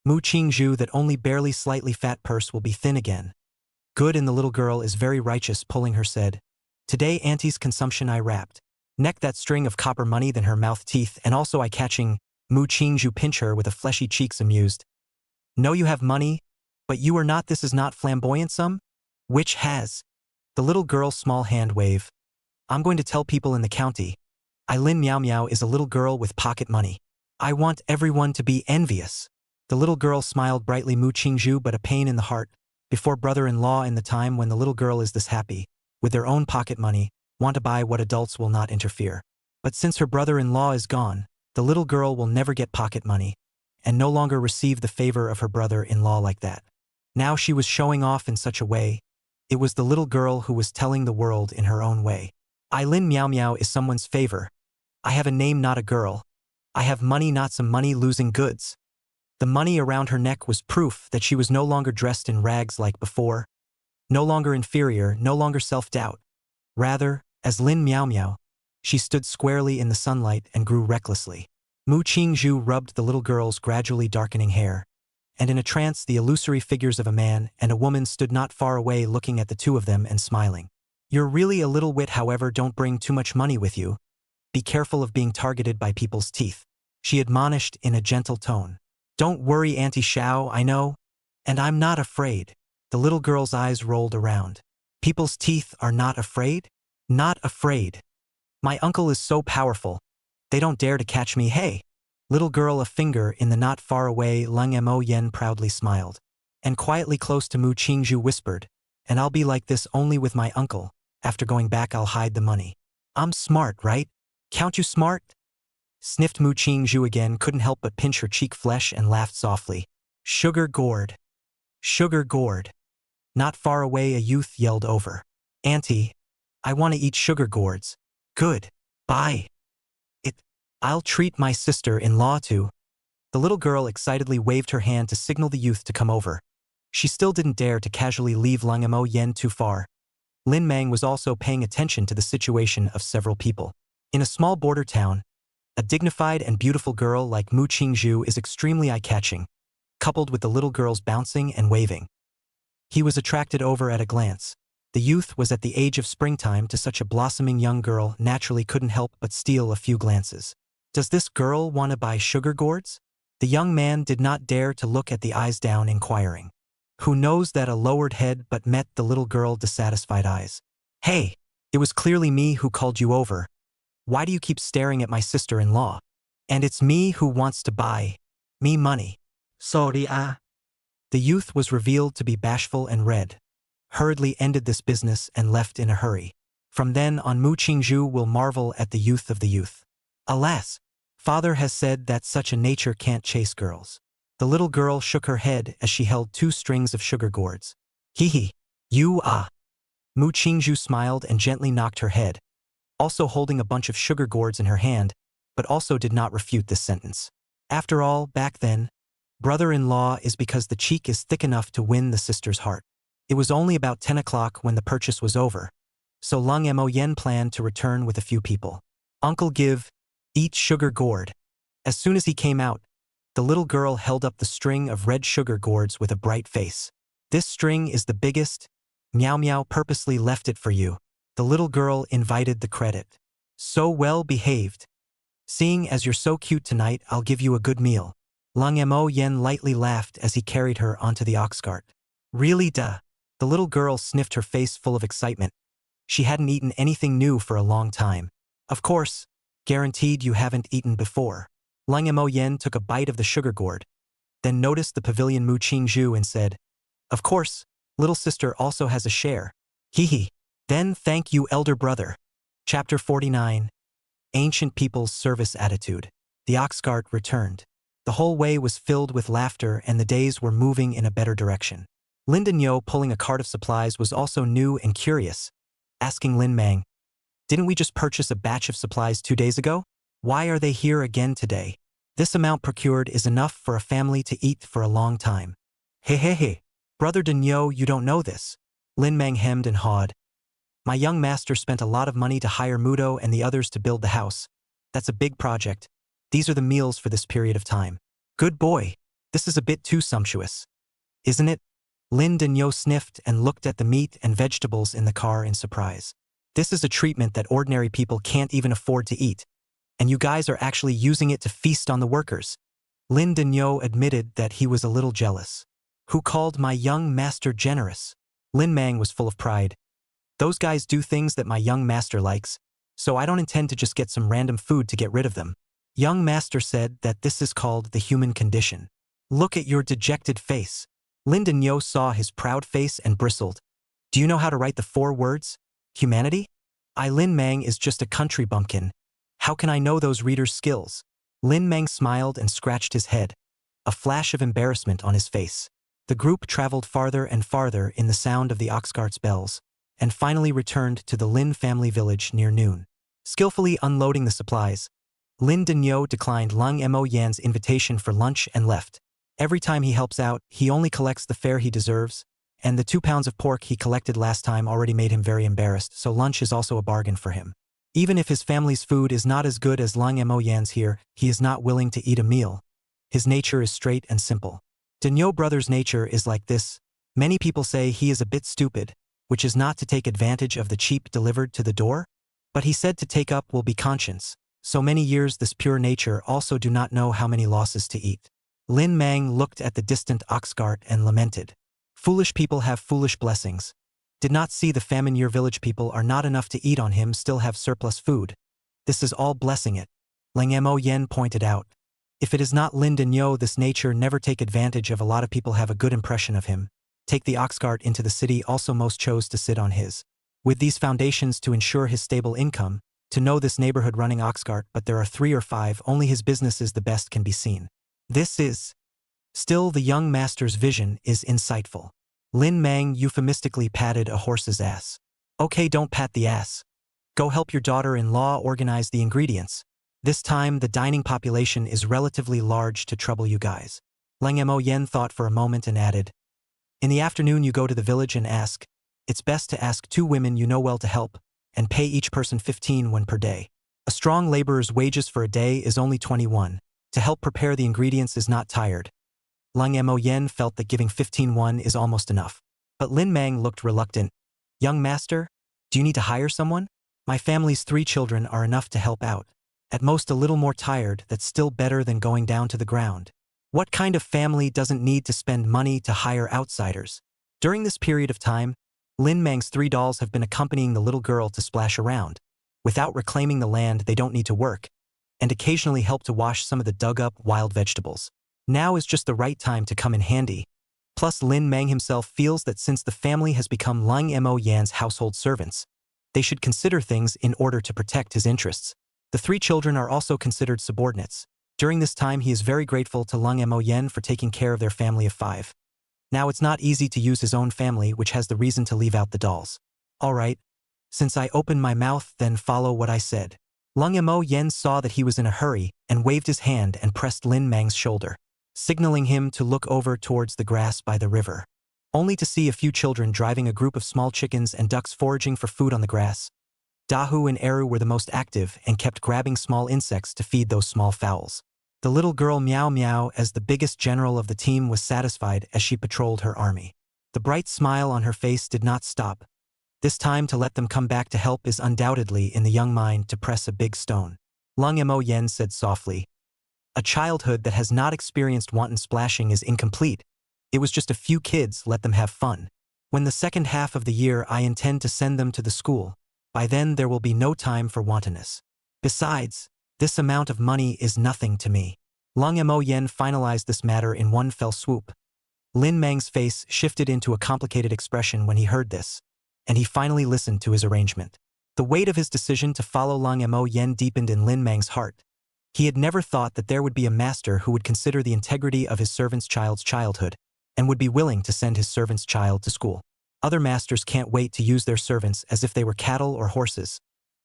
Mu Qingzhu that only barely slightly fat purse will be thin again. Good, and the little girl is very righteous, pulling her said. Today auntie's consumption I wrapped. Neck that string of copper money, then her mouth teeth, and also eye-catching. Mu Qingzhu pinch her with a fleshy cheeks amused. No, you have money, but you are not. This is not flamboyant some? Which has? The little girl small hand wave. I'm going to tell people in the county. Lin Miao Miao is a little girl with pocket money. I want everyone to be envious. The little girl smiled brightly. Mu Qingzhu, but a pain in the heart. Before brother-in-law, in the time when the little girl is this happy, with their own pocket money, want to buy what adults will not interfere. But since her brother-in-law is gone, the little girl will never get pocket money, and no longer receive the favor of her brother-in-law like that. Now she was showing off in such a way. It was the little girl who was telling the world in her own way. Lin Miao Miao is someone's favor. I have a name, not a girl. I have money, not some money losing goods. The money around her neck was proof that she was no longer dressed in rags like before. No longer inferior, no longer self-doubt. Rather, as Lin Miao Miao, she stood squarely in the sunlight and grew recklessly. Mu Qingzhu rubbed the little girl's gradually darkening hair, and in a trance the illusory figures of a man and a woman stood not far away, looking at the two of them and smiling. You're really a little wit, however, don't bring too much money with you. Be careful of being targeted by people's teeth, she admonished in a gentle tone. Don't worry, Auntie Xiao, I know. And I'm not afraid. The little girl's eyes rolled around. People's teeth are not afraid? Not afraid. My uncle is so powerful. They don't dare to catch me. Hey. Little girl, a finger in the not far away. Lang Mo Yen proudly smiled. And quietly close to Mu Qingzhu whispered, and I'll be like this only with my uncle. After going back I'll hide the money. I'm smart, right? Count you smart? Sniffed Mu Qingzhu again, couldn't help but pinch her cheek flesh and laughed softly. Sugar gourd. Sugar gourd. Not far away a youth yelled over. Auntie, I want to eat sugar gourds. Good. Bye. I'll treat my sister-in-law to. The little girl excitedly waved her hand to signal the youth to come over. She still didn't dare to casually leave Lang Mo Yen too far. Lin Mang was also paying attention to the situation of several people. In a small border town, a dignified and beautiful girl like Mu Qingzhu is extremely eye-catching, coupled with the little girl's bouncing and waving. He was attracted over at a glance. The youth was at the age of springtime to such a blossoming young girl, naturally couldn't help but steal a few glances. Does this girl want to buy sugar gourds? The young man did not dare to look at the eyes down, inquiring. Who knows that a lowered head but met the little girl dissatisfied eyes. Hey, it was clearly me who called you over. Why do you keep staring at my sister-in-law? And it's me who wants to buy me money. Sorry. The youth was revealed to be bashful and red. Hurriedly ended this business and left in a hurry. From then on Mu Qingzhu will marvel at the youth of the youth. Alas, father has said that such a nature can't chase girls. The little girl shook her head as she held 2 strings of sugar gourds. Hee hee. You ah. Mu Qingzhu smiled and gently knocked her head, also holding a bunch of sugar gourds in her hand, but also did not refute this sentence. After all, back then, brother-in-law is because the cheek is thick enough to win the sister's heart. It was only about 10 o'clock when the purchase was over, so Lung Mo Yen planned to return with a few people. Uncle give, eat sugar gourd. As soon as he came out, the little girl held up the string of red sugar gourds with a bright face. This string is the biggest. Meow Meow purposely left it for you. The little girl invited the credit. So well behaved. Seeing as you're so cute tonight, I'll give you a good meal. Lung Mo Yen lightly laughed as he carried her onto the ox cart. Really duh. The little girl sniffed, her face full of excitement. She hadn't eaten anything new for a long time. Of course, guaranteed you haven't eaten before. Lung Mo Yen took a bite of the sugar gourd, then noticed the pavilion Mu Qingzhu and said, of course, little sister also has a share. Hee hee. Then thank you, elder brother. Chapter 49. Ancient People's Service Attitude. The ox cart returned. The whole way was filled with laughter and the days were moving in a better direction. Linden Yo pulling a cart of supplies was also new and curious, asking Lin Mang, didn't we just purchase a batch of supplies 2 days ago? Why are they here again today? This amount procured is enough for a family to eat for a long time. Hey. Brother Denyo, you don't know this. Lin Mang hemmed and hawed. My young master spent a lot of money to hire Mudo and the others to build the house. That's a big project. These are the meals for this period of time. Good boy. This is a bit too sumptuous. Isn't it? Lin Denyo sniffed and looked at the meat and vegetables in the car in surprise. This is a treatment that ordinary people can't even afford to eat. And you guys are actually using it to feast on the workers. Lin Denyo admitted that he was a little jealous. Who called my young master generous? Lin Mang was full of pride. Those guys do things that my young master likes, so I don't intend to just get some random food to get rid of them. Young master said that this is called the human condition. Look at your dejected face. Lin Denyo saw his proud face and bristled. Do you know how to write the 4 words? Humanity? Lin Mang is just a country bumpkin. How can I know those readers' skills? Lin Mang smiled and scratched his head, a flash of embarrassment on his face. The group traveled farther and farther in the sound of the ox cart's bells, and finally returned to the Lin family village near noon. Skillfully unloading the supplies, Lin Denyo declined Lung Mo Yan's invitation for lunch and left. Every time he helps out, he only collects the fare he deserves, and the 2 pounds of pork he collected last time already made him very embarrassed, so lunch is also a bargain for him. Even if his family's food is not as good as Lung Mo Yan's here, he is not willing to eat a meal. His nature is straight and simple. Denyo brother's nature is like this. Many people say he is a bit stupid, which is not to take advantage of the cheap delivered to the door, but he said to take up will be conscience. So many years this pure nature also do not know how many losses to eat. Lin Mang looked at the distant ox cart and lamented. Foolish people have foolish blessings. Did not see the famine your village people are not enough to eat on him still have surplus food. This is all blessing it. Lang Mo Yen pointed out. If it is not Lin Denyo, this nature never take advantage of. A lot of people have a good impression of him. Take the ox cart into the city, also most chose to sit on his. With these foundations to ensure his stable income, to know this neighborhood running ox cart, but there are 3 or 5, only his business is the best can be seen. This is. Still the young master's vision is insightful. Lin Mang euphemistically patted a horse's ass. Okay, don't pat the ass. Go help your daughter-in-law organize the ingredients. This time the dining population is relatively large to trouble you guys. Lang Mo Yen thought for a moment and added, in the afternoon you go to the village and ask. It's best to ask 2 women you know well to help, and pay each person 15 won per day. A strong laborer's wages for a day is only 21. To help prepare the ingredients is not tired. Lang Mo Yen felt that giving 15 won is almost enough. But Lin Mang looked reluctant. Young master, do you need to hire someone? My family's 3 children are enough to help out. At most a little more tired, that's still better than going down to the ground. What kind of family doesn't need to spend money to hire outsiders? During this period of time, Lin Mang's 3 dolls have been accompanying the little girl to splash around. Without reclaiming the land, they don't need to work, and occasionally help to wash some of the dug-up wild vegetables. Now is just the right time to come in handy. Plus Lin Mang himself feels that since the family has become Lung Mo Yan's household servants, they should consider things in order to protect his interests. The 3 children are also considered subordinates. During this time, he is very grateful to Lung Mo Yen for taking care of their family of 5. Now it's not easy to use his own family, which has the reason to leave out the dolls. Alright, since I opened my mouth, then follow what I said. Lung Mo Yen saw that he was in a hurry and waved his hand and pressed Lin Mang's shoulder, signaling him to look over towards the grass by the river. Only to see a few children driving a group of small chickens and ducks foraging for food on the grass. Dahu and Eru were the most active and kept grabbing small insects to feed those small fowls. The little girl Meow Meow, as the biggest general of the team, was satisfied as she patrolled her army. The bright smile on her face did not stop. This time to let them come back to help is undoubtedly in the young mind to press a big stone. Lung Mo Yen said softly. A childhood that has not experienced wanton splashing is incomplete. It was just a few kids, let them have fun. When the second half of the year I intend to send them to the school. By then there will be no time for wantonness. Besides, this amount of money is nothing to me. Lung Mo Yen finalized this matter in one fell swoop. Lin Mang's face shifted into a complicated expression when he heard this, and he finally listened to his arrangement. The weight of his decision to follow Lung Mo Yen deepened in Lin Mang's heart. He had never thought that there would be a master who would consider the integrity of his servant's child's childhood, and would be willing to send his servant's child to school. Other masters can't wait to use their servants as if they were cattle or horses.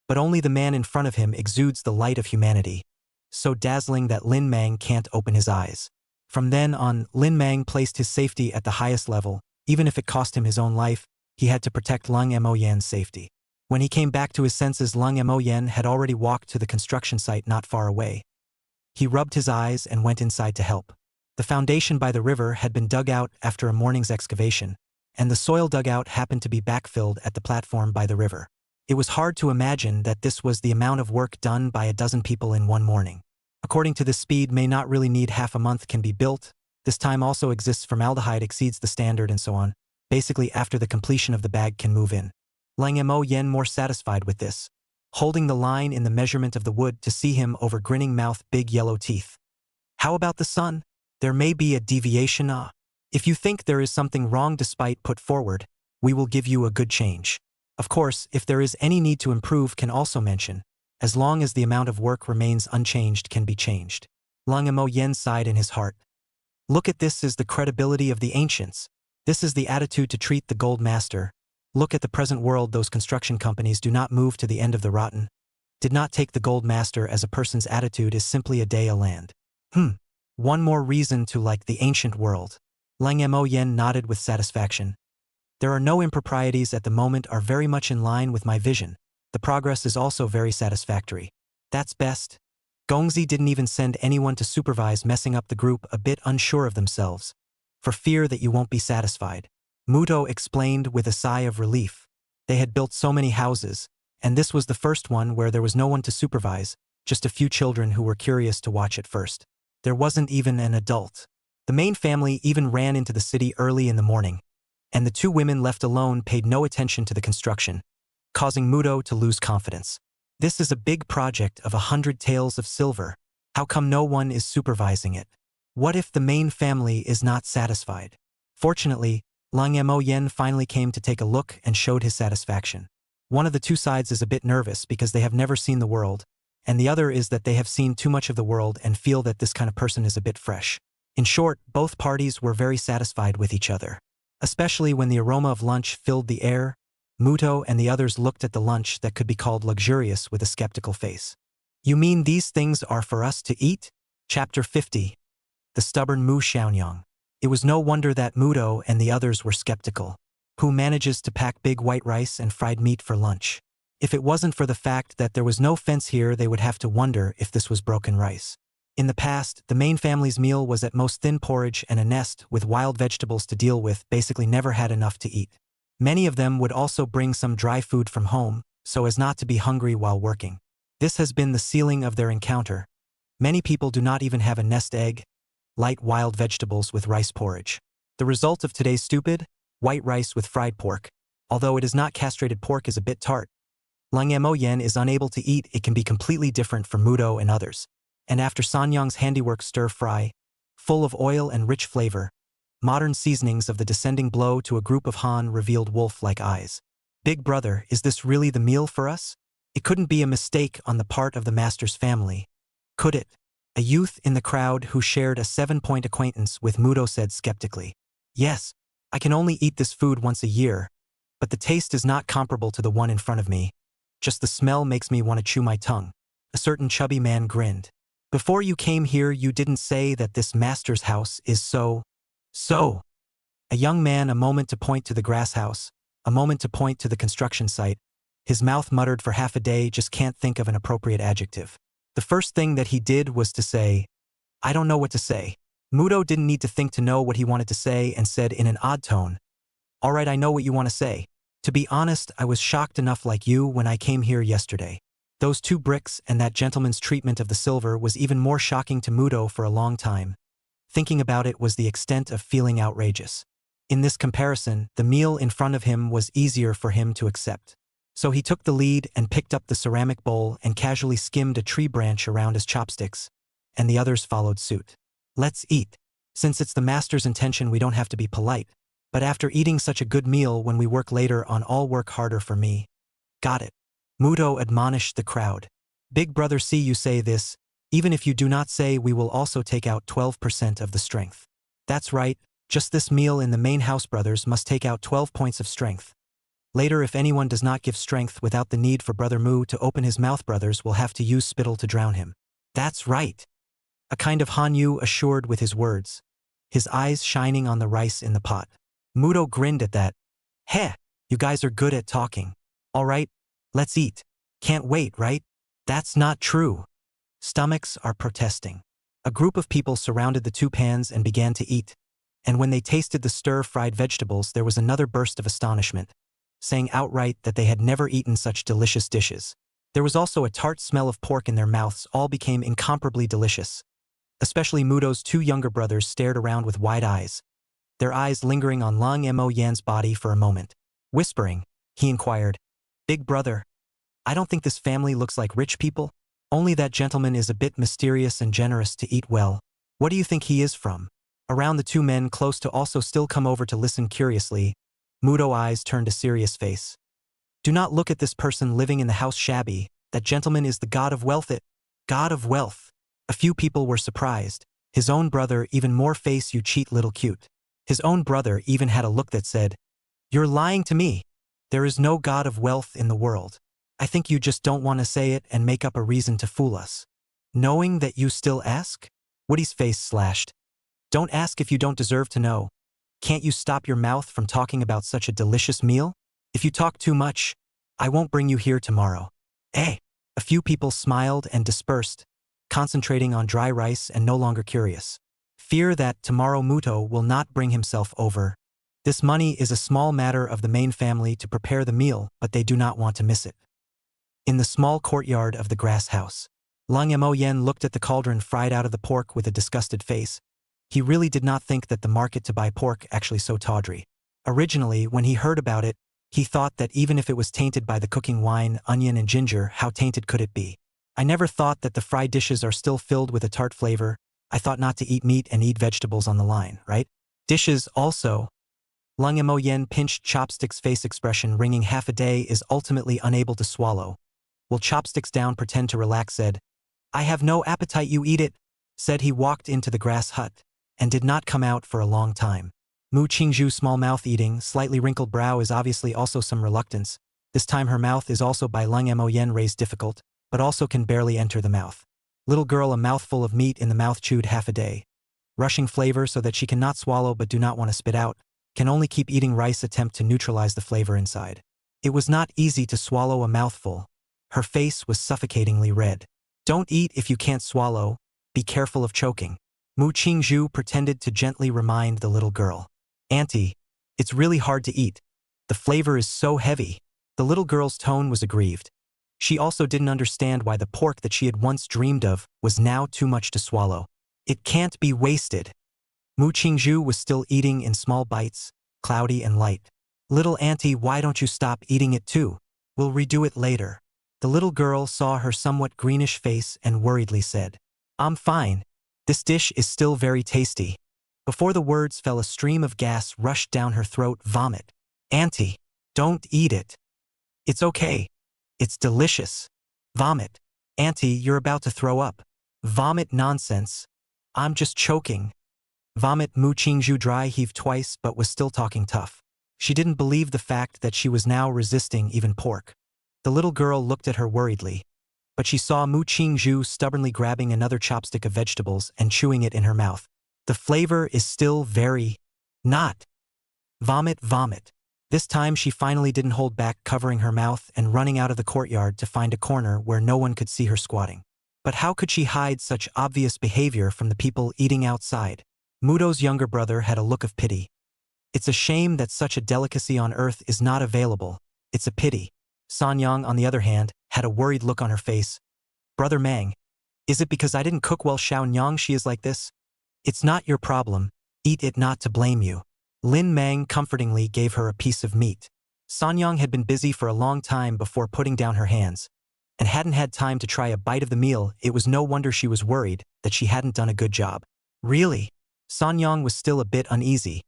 But only the man in front of him exudes the light of humanity, so dazzling that Lin Mang can't open his eyes. From then on, Lin Mang placed his safety at the highest level. Even if it cost him his own life, he had to protect Lung Mo Yen's safety. When he came back to his senses, Lung Mo Yen had already walked to the construction site not far away. He rubbed his eyes and went inside to help. The foundation by the river had been dug out after a morning's excavation, and the soil dugout happened to be backfilled at the platform by the river. It was hard to imagine that this was the amount of work done by a dozen people in one morning. According to this, speed may not really need half a month can be built. This time also exists, formaldehyde exceeds the standard and so on. Basically, after the completion of the bag can move in. Lung Mo Yen more satisfied with this, holding the line in the measurement of the wood to see him over grinning mouth, big yellow teeth. How about the sun? There may be a deviation. If you think there is something wrong despite put forward, we will give you a good change. Of course, if there is any need to improve, can also mention, as long as the amount of work remains unchanged can be changed. Lung Mo Yen sighed in his heart. Look at this is the credibility of the ancients. This is the attitude to treat the gold master. Look at the present world, those construction companies do not move to the end of the rotten. Did not take the gold master as a person's attitude is simply a day a land. One more reason to like the ancient world. Lung Mo Yen nodded with satisfaction. There are no improprieties at the moment, are very much in line with my vision. The progress is also very satisfactory. That's best. Gongzi didn't even send anyone to supervise, messing up the group a bit unsure of themselves, for fear that you won't be satisfied. Muto explained with a sigh of relief. They had built so many houses, and this was the first one where there was no one to supervise, just a few children who were curious to watch at first. There wasn't even an adult. The main family even ran into the city early in the morning, and the 2 women left alone paid no attention to the construction, causing Muto to lose confidence. This is a big project of 100 taels of silver. How come no one is supervising it? What if the main family is not satisfied? Fortunately, Lung Mo Yen finally came to take a look and showed his satisfaction. One of the 2 sides is a bit nervous because they have never seen the world, and the other is that they have seen too much of the world and feel that this kind of person is a bit fresh. In short, both parties were very satisfied with each other. Especially when the aroma of lunch filled the air, Muto and the others looked at the lunch that could be called luxurious with a skeptical face. You mean these things are for us to eat? Chapter 50. The stubborn Mu Xiaonyang. It was no wonder that Muto and the others were skeptical. Who manages to pack big white rice and fried meat for lunch? If it wasn't for the fact that there was no fence here, they would have to wonder if this was broken rice. In the past, the main family's meal was at most thin porridge and a nest with wild vegetables to deal with, basically never had enough to eat. Many of them would also bring some dry food from home, so as not to be hungry while working. This has been the ceiling of their encounter. Many people do not even have a nest egg, light wild vegetables with rice porridge. The result of today's stupid, white rice with fried pork, although it is not castrated pork, is a bit tart. Lung Mo Yen is unable to eat, it can be completely different from Muto and others. And after Sanyang's handiwork stir-fry, full of oil and rich flavor, modern seasonings of the descending blow to a group of Han revealed wolf-like eyes. Big brother, is this really the meal for us? It couldn't be a mistake on the part of the master's family, could it? A youth in the crowd who shared a 7-point acquaintance with Muto said skeptically. Yes, I can only eat this food once a year, but the taste is not comparable to the one in front of me. Just the smell makes me want to chew my tongue. A certain chubby man grinned. Before you came here, you didn't say that this master's house is so. A young man, a moment to point to the grass house, a moment to point to the construction site. His mouth muttered for half a day, just can't think of an appropriate adjective. The first thing that he did was to say, I don't know what to say. Muto didn't need to think to know what he wanted to say and said in an odd tone, all right, I know what you want to say. To be honest, I was shocked enough like you when I came here yesterday. Those 2 bricks and that gentleman's treatment of the silver was even more shocking to Muto for a long time. Thinking about it was the extent of feeling outrageous. In this comparison, the meal in front of him was easier for him to accept. So he took the lead and picked up the ceramic bowl and casually skimmed a tree branch around his chopsticks, and the others followed suit. Let's eat. Since it's the master's intention, we don't have to be polite. But after eating such a good meal, when we work later on, I'll work harder for me. Got it. Muto admonished the crowd. Big brother, see you say this. Even if you do not say, we will also take out 12% of the strength. That's right, just this meal in the main house, brothers must take out 12 points of strength. Later, if anyone does not give strength without the need for Brother Mu to open his mouth, brothers will have to use spittle to drown him. That's right. A kind of Hanyu assured with his words, his eyes shining on the rice in the pot. Muto grinned at that. Heh, you guys are good at talking. All right, let's eat. Can't wait, right? That's not true. Stomachs are protesting. A group of people surrounded the 2 pans and began to eat. And when they tasted the stir-fried vegetables, there was another burst of astonishment, saying outright that they had never eaten such delicious dishes. There was also a tart smell of pork in their mouths. All became incomparably delicious. Especially Muto's 2 younger brothers stared around with wide eyes, their eyes lingering on Lang Mo Yan's body for a moment. Whispering, he inquired, Big brother, I don't think this family looks like rich people. Only that gentleman is a bit mysterious and generous to eat well. What do you think he is from? Around the 2 men close to also still come over to listen curiously. Muto eyes turned a serious face. Do not look at this person living in the house shabby. That gentleman is the god of wealth. God of wealth. A few people were surprised. His own brother, even more face, you cheat little cute. His own brother even had a look that said, you're lying to me. There is no god of wealth in the world. I think you just don't want to say it and make up a reason to fool us. Knowing that you still ask? Woody's face slashed. Don't ask if you don't deserve to know. Can't you stop your mouth from talking about such a delicious meal? If you talk too much, I won't bring you here tomorrow. Eh? A few people smiled and dispersed, concentrating on dry rice and no longer curious. Fear that tomorrow Muto will not bring himself over. This money is a small matter of the main family to prepare the meal, but they do not want to miss it. In the small courtyard of the grass house, Lang Mo Yen looked at the cauldron fried out of the pork with a disgusted face. He really did not think that the market to buy pork actually so tawdry. Originally, when he heard about it, he thought that even if it was tainted by the cooking wine, onion and ginger, how tainted could it be? I never thought that the fried dishes are still filled with a tart flavor. I thought not to eat meat and eat vegetables on the line, right? Dishes also. Lang Mo Yen pinched Chopstick's face expression, ringing half a day is ultimately unable to swallow. Will Chopsticks down pretend to relax, said, I have no appetite, you eat it, said he walked into the grass hut, and did not come out for a long time. Mu Qingzhu small mouth eating, slightly wrinkled brow is obviously also some reluctance. This time her mouth is also by Lang Mo Yen raised difficult, but also can barely enter the mouth. Little girl a mouthful of meat in the mouth chewed half a day. Rushing flavor so that she cannot swallow but do not want to spit out, can only keep eating rice attempt to neutralize the flavor inside. It was not easy to swallow a mouthful. Her face was suffocatingly red. Don't eat if you can't swallow, be careful of choking. Mu Qingzhu pretended to gently remind the little girl. Auntie, it's really hard to eat. The flavor is so heavy. The little girl's tone was aggrieved. She also didn't understand why the pork that she had once dreamed of was now too much to swallow. It can't be wasted. Mu Qingzhu was still eating in small bites, cloudy and light. Little auntie, why don't you stop eating it too? We'll redo it later. The little girl saw her somewhat greenish face and worriedly said, I'm fine. This dish is still very tasty. Before the words fell, a stream of gas rushed down her throat. Vomit. Auntie, don't eat it. It's okay. It's delicious. Vomit. Auntie, you're about to throw up. Vomit nonsense. I'm just choking. Vomit. Mu Qingzhu dry heaved twice but was still talking tough. She didn't believe the fact that she was now resisting even pork. The little girl looked at her worriedly, but she saw Mu Qingzhu stubbornly grabbing another chopstick of vegetables and chewing it in her mouth. The flavor is still very not. Vomit, vomit. This time she finally didn't hold back, covering her mouth and running out of the courtyard to find a corner where no one could see her squatting. But how could she hide such obvious behavior from the people eating outside? Mudo's younger brother had a look of pity. It's a shame that such a delicacy on earth is not available. It's a pity. Sanyang, on the other hand, had a worried look on her face. Brother Mang, is it because I didn't cook well Xiaonyang she is like this? It's not your problem. Eat it, not to blame you. Lin Mang comfortingly gave her a piece of meat. Sanyang had been busy for a long time before putting down her hands, and hadn't had time to try a bite of the meal. It was no wonder she was worried that she hadn't done a good job. Really? Sanyang was still a bit uneasy,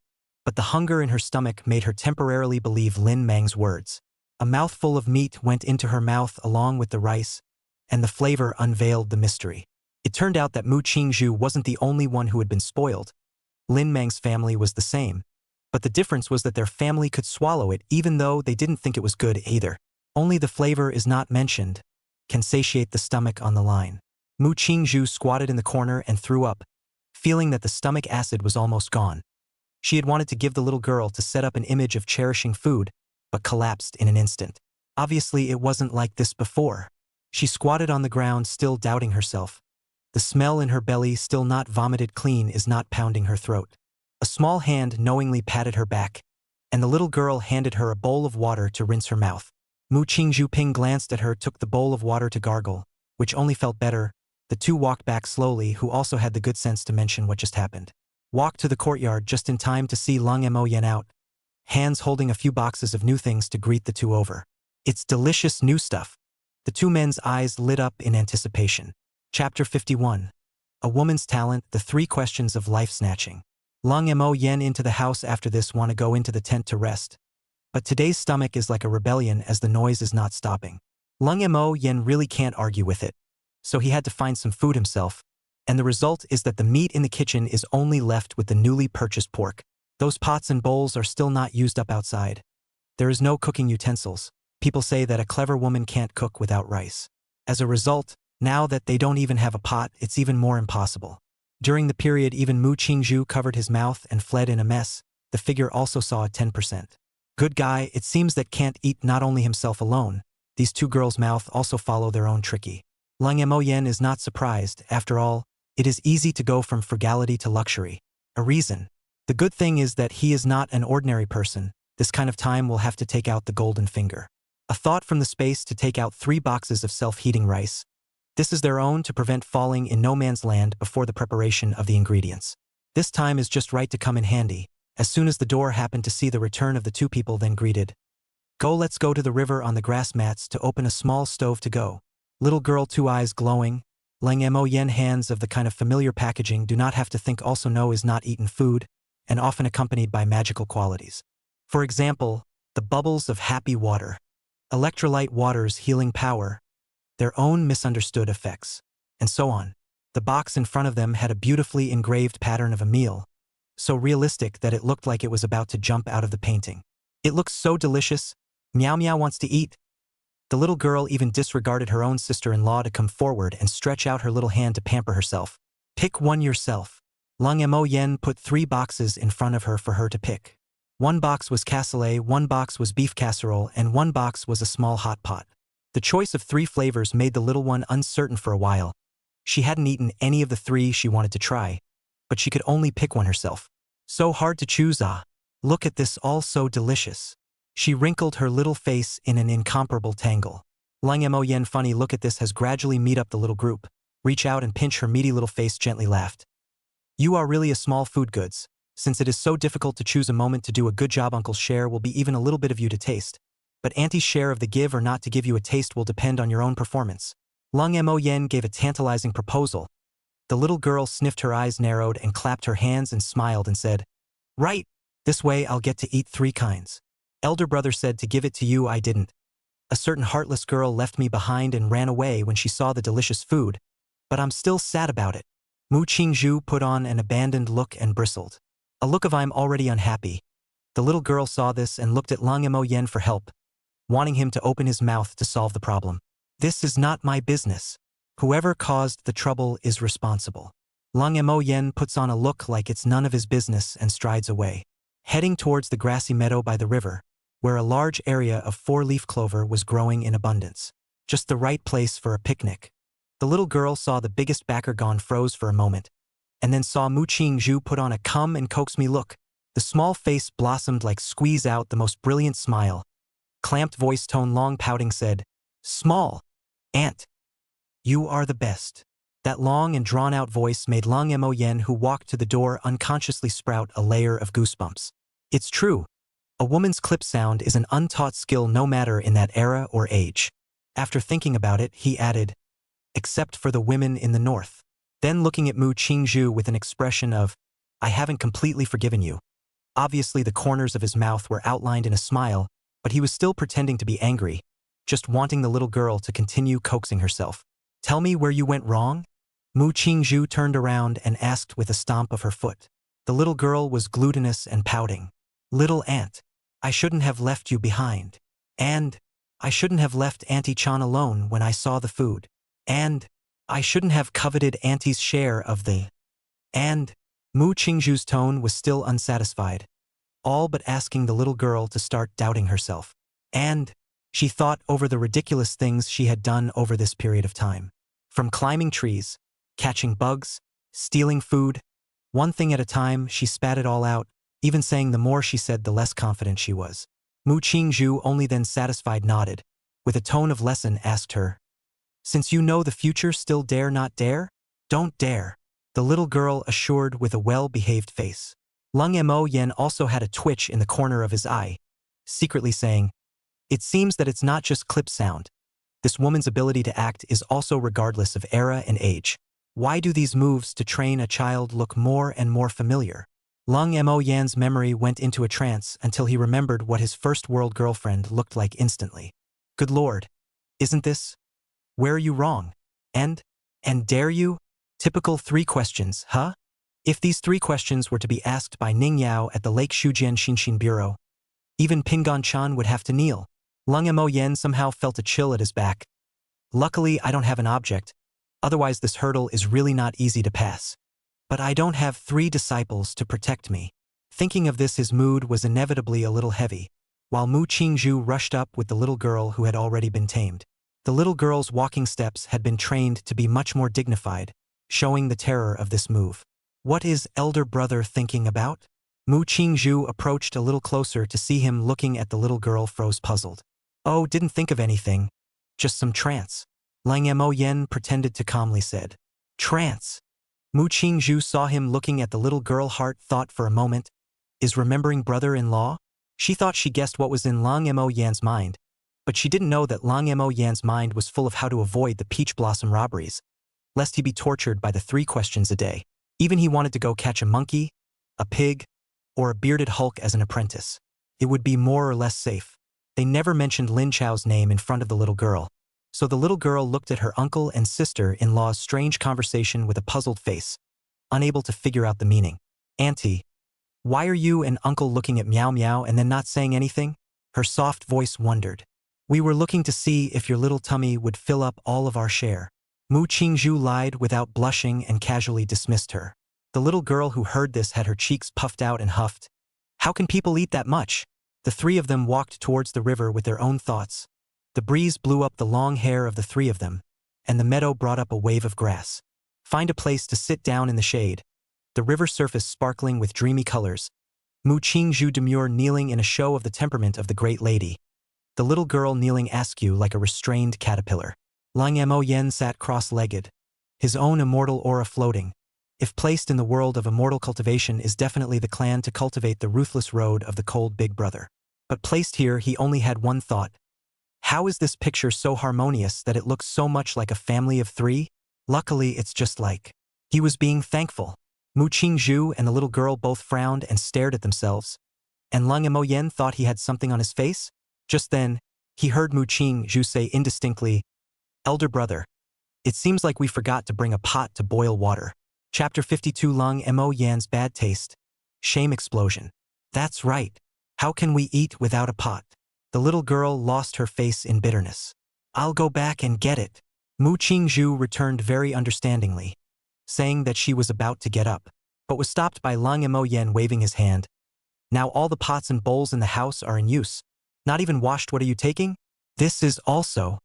but the hunger in her stomach made her temporarily believe Lin Mang's words. A mouthful of meat went into her mouth along with the rice, and the flavor unveiled the mystery. It turned out that Mu Qingzhu wasn't the only one who had been spoiled. Lin Mang's family was the same, but the difference was that their family could swallow it even though they didn't think it was good either. Only the flavor is not mentioned can satiate the stomach on the line. Mu Qingzhu squatted in the corner and threw up, feeling that the stomach acid was almost gone. She had wanted to give the little girl to set up an image of cherishing food, but collapsed in an instant. Obviously it wasn't like this before. She squatted on the ground, still doubting herself. The smell in her belly, still not vomited clean, is not pounding her throat. A small hand knowingly patted her back, and the little girl handed her a bowl of water to rinse her mouth. Mu Qingzhu Ping glanced at her, took the bowl of water to gargle, which only felt better. The two walked back slowly, who also had the good sense to mention what just happened. Walked to the courtyard just in time to see Lung Mo Yen out, hands holding a few boxes of new things to greet the two over. It's delicious new stuff. The two men's eyes lit up in anticipation. Chapter 51. A Woman's Talent, the Three Questions of Life Snatching. Lung Mo Yen into the house after this, want to go into the tent to rest. But today's stomach is like a rebellion as the noise is not stopping. Lung Mo Yen really can't argue with it, so he had to find some food himself, and the result is that the meat in the kitchen is only left with the newly purchased pork. Those pots and bowls are still not used up outside. There is no cooking utensils. People say that a clever woman can't cook without rice. As a result, now that they don't even have a pot, it's even more impossible. During the period even Mu Qingzhu covered his mouth and fled in a mess. The figure also saw a 10%. Good guy, it seems, that can't eat not only himself alone. These two girls' mouth also follow their own tricky. Lung Mo Yen is not surprised. After all, it is easy to go from frugality to luxury. A reason. The good thing is that he is not an ordinary person. This kind of time will have to take out the golden finger. A thought from the space to take out 3 boxes of self-heating rice. This is their own to prevent falling in no man's land before the preparation of the ingredients. This time is just right to come in handy. As soon as the door happened to see the return of the two people, then greeted. Go, let's go to the river on the grass mats to open a small stove to go. Little girl, 2 eyes glowing. Lung Mo Yen, hands of the kind of familiar packaging, do not have to think, also know is not eaten food, and often accompanied by magical qualities. For example, the bubbles of happy water. Electrolyte water's healing power. Their own misunderstood effects. And so on. The box in front of them had a beautifully engraved pattern of a meal, so realistic that it looked like it was about to jump out of the painting. It looks so delicious. Meow Meow wants to eat. The little girl even disregarded her own sister-in-law to come forward and stretch out her little hand to pamper herself. Pick one yourself. Lung Mo Yen put 3 boxes in front of her for her to pick. 1 box was cassoulet, 1 box was beef casserole, and 1 box was a small hot pot. The choice of 3 flavors made the little one uncertain for a while. She hadn't eaten any of the 3 she wanted to try, but she could only pick one herself. So hard to choose, ah. Look at this, all so delicious. She wrinkled her little face in an incomparable tangle. Lung Mo Yen, funny look at this, has gradually meet up the little group, reach out and pinch her meaty little face, gently laughed. You are really a small food goods. Since it is so difficult to choose a moment to do a good job, Uncle's share will be even a little bit of you to taste. But Auntie's share of the give or not to give you a taste will depend on your own performance. Lung Mo Yen gave a tantalizing proposal. The little girl sniffed, her eyes narrowed and clapped her hands and smiled and said, Right, this way I'll get to eat 3 kinds. Elder brother said to give it to you, I didn't. A certain heartless girl left me behind and ran away when she saw the delicious food. but I'm still sad about it. Mu Qingzhu put on an abandoned look and bristled. A look of I'm already unhappy. The little girl saw this and looked at Lang Mo Yen for help, wanting him to open his mouth to solve the problem. This is not my business. Whoever caused the trouble is responsible. Lang Mo Yen puts on a look like it's none of his business and strides away, heading towards the grassy meadow by the river, where a large area of four-leaf clover was growing in abundance. Just the right place for a picnic. The little girl saw the biggest backer gone froze for a moment, and then saw Mu Qingzhu put on a come and coax me look. The small face blossomed like squeeze out the most brilliant smile. Clamped voice tone long pouting said, "Small, Aunt. You are the best." That long and drawn-out voice made Lang Mo Yen, who walked to the door, unconsciously sprout a layer of goosebumps. It's true. A woman's clip sound is an untaught skill no matter in that era or age. After thinking about it, he added, "Except for the women in the north." Then looking at Mu Qingzhu with an expression of, "I haven't completely forgiven you." Obviously the corners of his mouth were outlined in a smile, but he was still pretending to be angry, just wanting the little girl to continue coaxing herself. "Tell me where you went wrong?" Mu Qingzhu turned around and asked with a stomp of her foot. The little girl was glutinous and pouting. "Little Aunt, I shouldn't have left you behind. And I shouldn't have left Auntie Chan alone when I saw the food. And I shouldn't have coveted Auntie's share of the..." And Mu Qingzhu's tone was still unsatisfied, all but asking the little girl to start doubting herself. And she thought over the ridiculous things she had done over this period of time. From climbing trees, catching bugs, stealing food, one thing at a time, she spat it all out, even saying the more she said the less confident she was. Mu Qingzhu only then satisfied nodded, with a tone of lesson asked her, "Since you know the future, still dare not dare?" "Don't dare," the little girl assured with a well-behaved face. Lang Mo Yen also had a twitch in the corner of his eye, secretly saying, "It seems that it's not just clip sound. This woman's ability to act is also regardless of era and age. Why do these moves to train a child look more and more familiar?" Lang Mo Yan's memory went into a trance until he remembered what his first-world girlfriend looked like instantly. Good lord, isn't this? Where are you wrong? And dare you? Typical 3 questions, huh? If these 3 questions were to be asked by Ning Yao at the Lake Shujian Xinshin Bureau, even Pingon Chan would have to kneel. Lang Mo Yen somehow felt a chill at his back. Luckily, I don't have an object, otherwise this hurdle is really not easy to pass. But I don't have 3 disciples to protect me. Thinking of this, his mood was inevitably a little heavy, while Mu Qingzhu rushed up with the little girl who had already been tamed. The little girl's walking steps had been trained to be much more dignified, showing the terror of this move. What is elder brother thinking about? Mu Qingzhu approached a little closer to see him looking at the little girl, froze puzzled. "Oh, didn't think of anything. Just some trance." Lang Mo Yen pretended to calmly said. "Trance?" Mu Qingzhu saw him looking at the little girl, heart thought for a moment. Is remembering brother-in-law? She thought she guessed what was in Lang Mo Yan's mind, but she didn't know that Lang Mo Yan's mind was full of how to avoid the peach blossom robberies, lest he be tortured by the 3 questions a day. Even he wanted to go catch a monkey, a pig, or a bearded Hulk as an apprentice. It would be more or less safe. They never mentioned Lin Chao's name in front of the little girl, so the little girl looked at her uncle and sister-in-law's strange conversation with a puzzled face, unable to figure out the meaning. "Auntie, why are you and uncle looking at Meow Meow and then not saying anything?" Her soft voice wondered. "We were looking to see if your little tummy would fill up all of our share." Mu Qingzhu lied without blushing and casually dismissed her. The little girl who heard this had her cheeks puffed out and huffed. How can people eat that much? The 3 of them walked towards the river with their own thoughts. The breeze blew up the long hair of the 3 of them, and the meadow brought up a wave of grass. Find a place to sit down in the shade, the river surface sparkling with dreamy colors. Mu Qingzhu demure kneeling in a show of the temperament of the great lady. The little girl kneeling askew like a restrained caterpillar. Lang Mo Yen sat cross-legged, his own immortal aura floating. If placed in the world of immortal cultivation, is definitely the clan to cultivate the ruthless road of the cold big brother. But placed here, he only had one thought. How is this picture so harmonious that it looks so much like a family of 3? Luckily, it's just like. He was being thankful. Mu Qingzhu and the little girl both frowned and stared at themselves. And Lang Mo Yen thought he had something on his face? Just then, he heard Mu Qingzhu say indistinctly, "Elder brother, It seems like we forgot to bring a pot to boil water. Chapter 52 Lung Mo Yan's Bad Taste. Shame Explosion. That's right. How can we eat without a pot? The little girl lost her face in bitterness. I'll go back and get it. Mu Qingzhu returned very understandingly, saying that she was about to get up, but was stopped by Lung Mo Yan waving his hand. Now all the pots and bowls in the house are in use. Not even washed. What are you taking? This is also.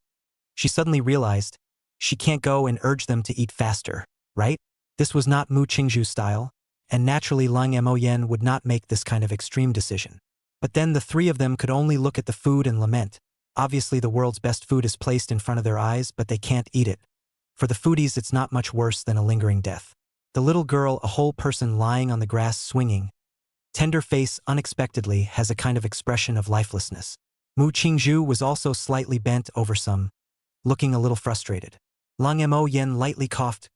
She suddenly realized she can't go and urge them to eat faster, right? This was not Mu Qingzhu's style, and naturally Lung Mo Yan would not make this kind of extreme decision. But then the three of them could only look at the food and lament. Obviously the world's best food is placed in front of their eyes, but they can't eat it. For the foodies it's not much worse than a lingering death. The little girl, a whole person lying on the grass swinging, tender face unexpectedly has a kind of expression of lifelessness. Mu Qingzhu was also slightly bent over some, looking a little frustrated. Lung Mo Yan lightly coughed,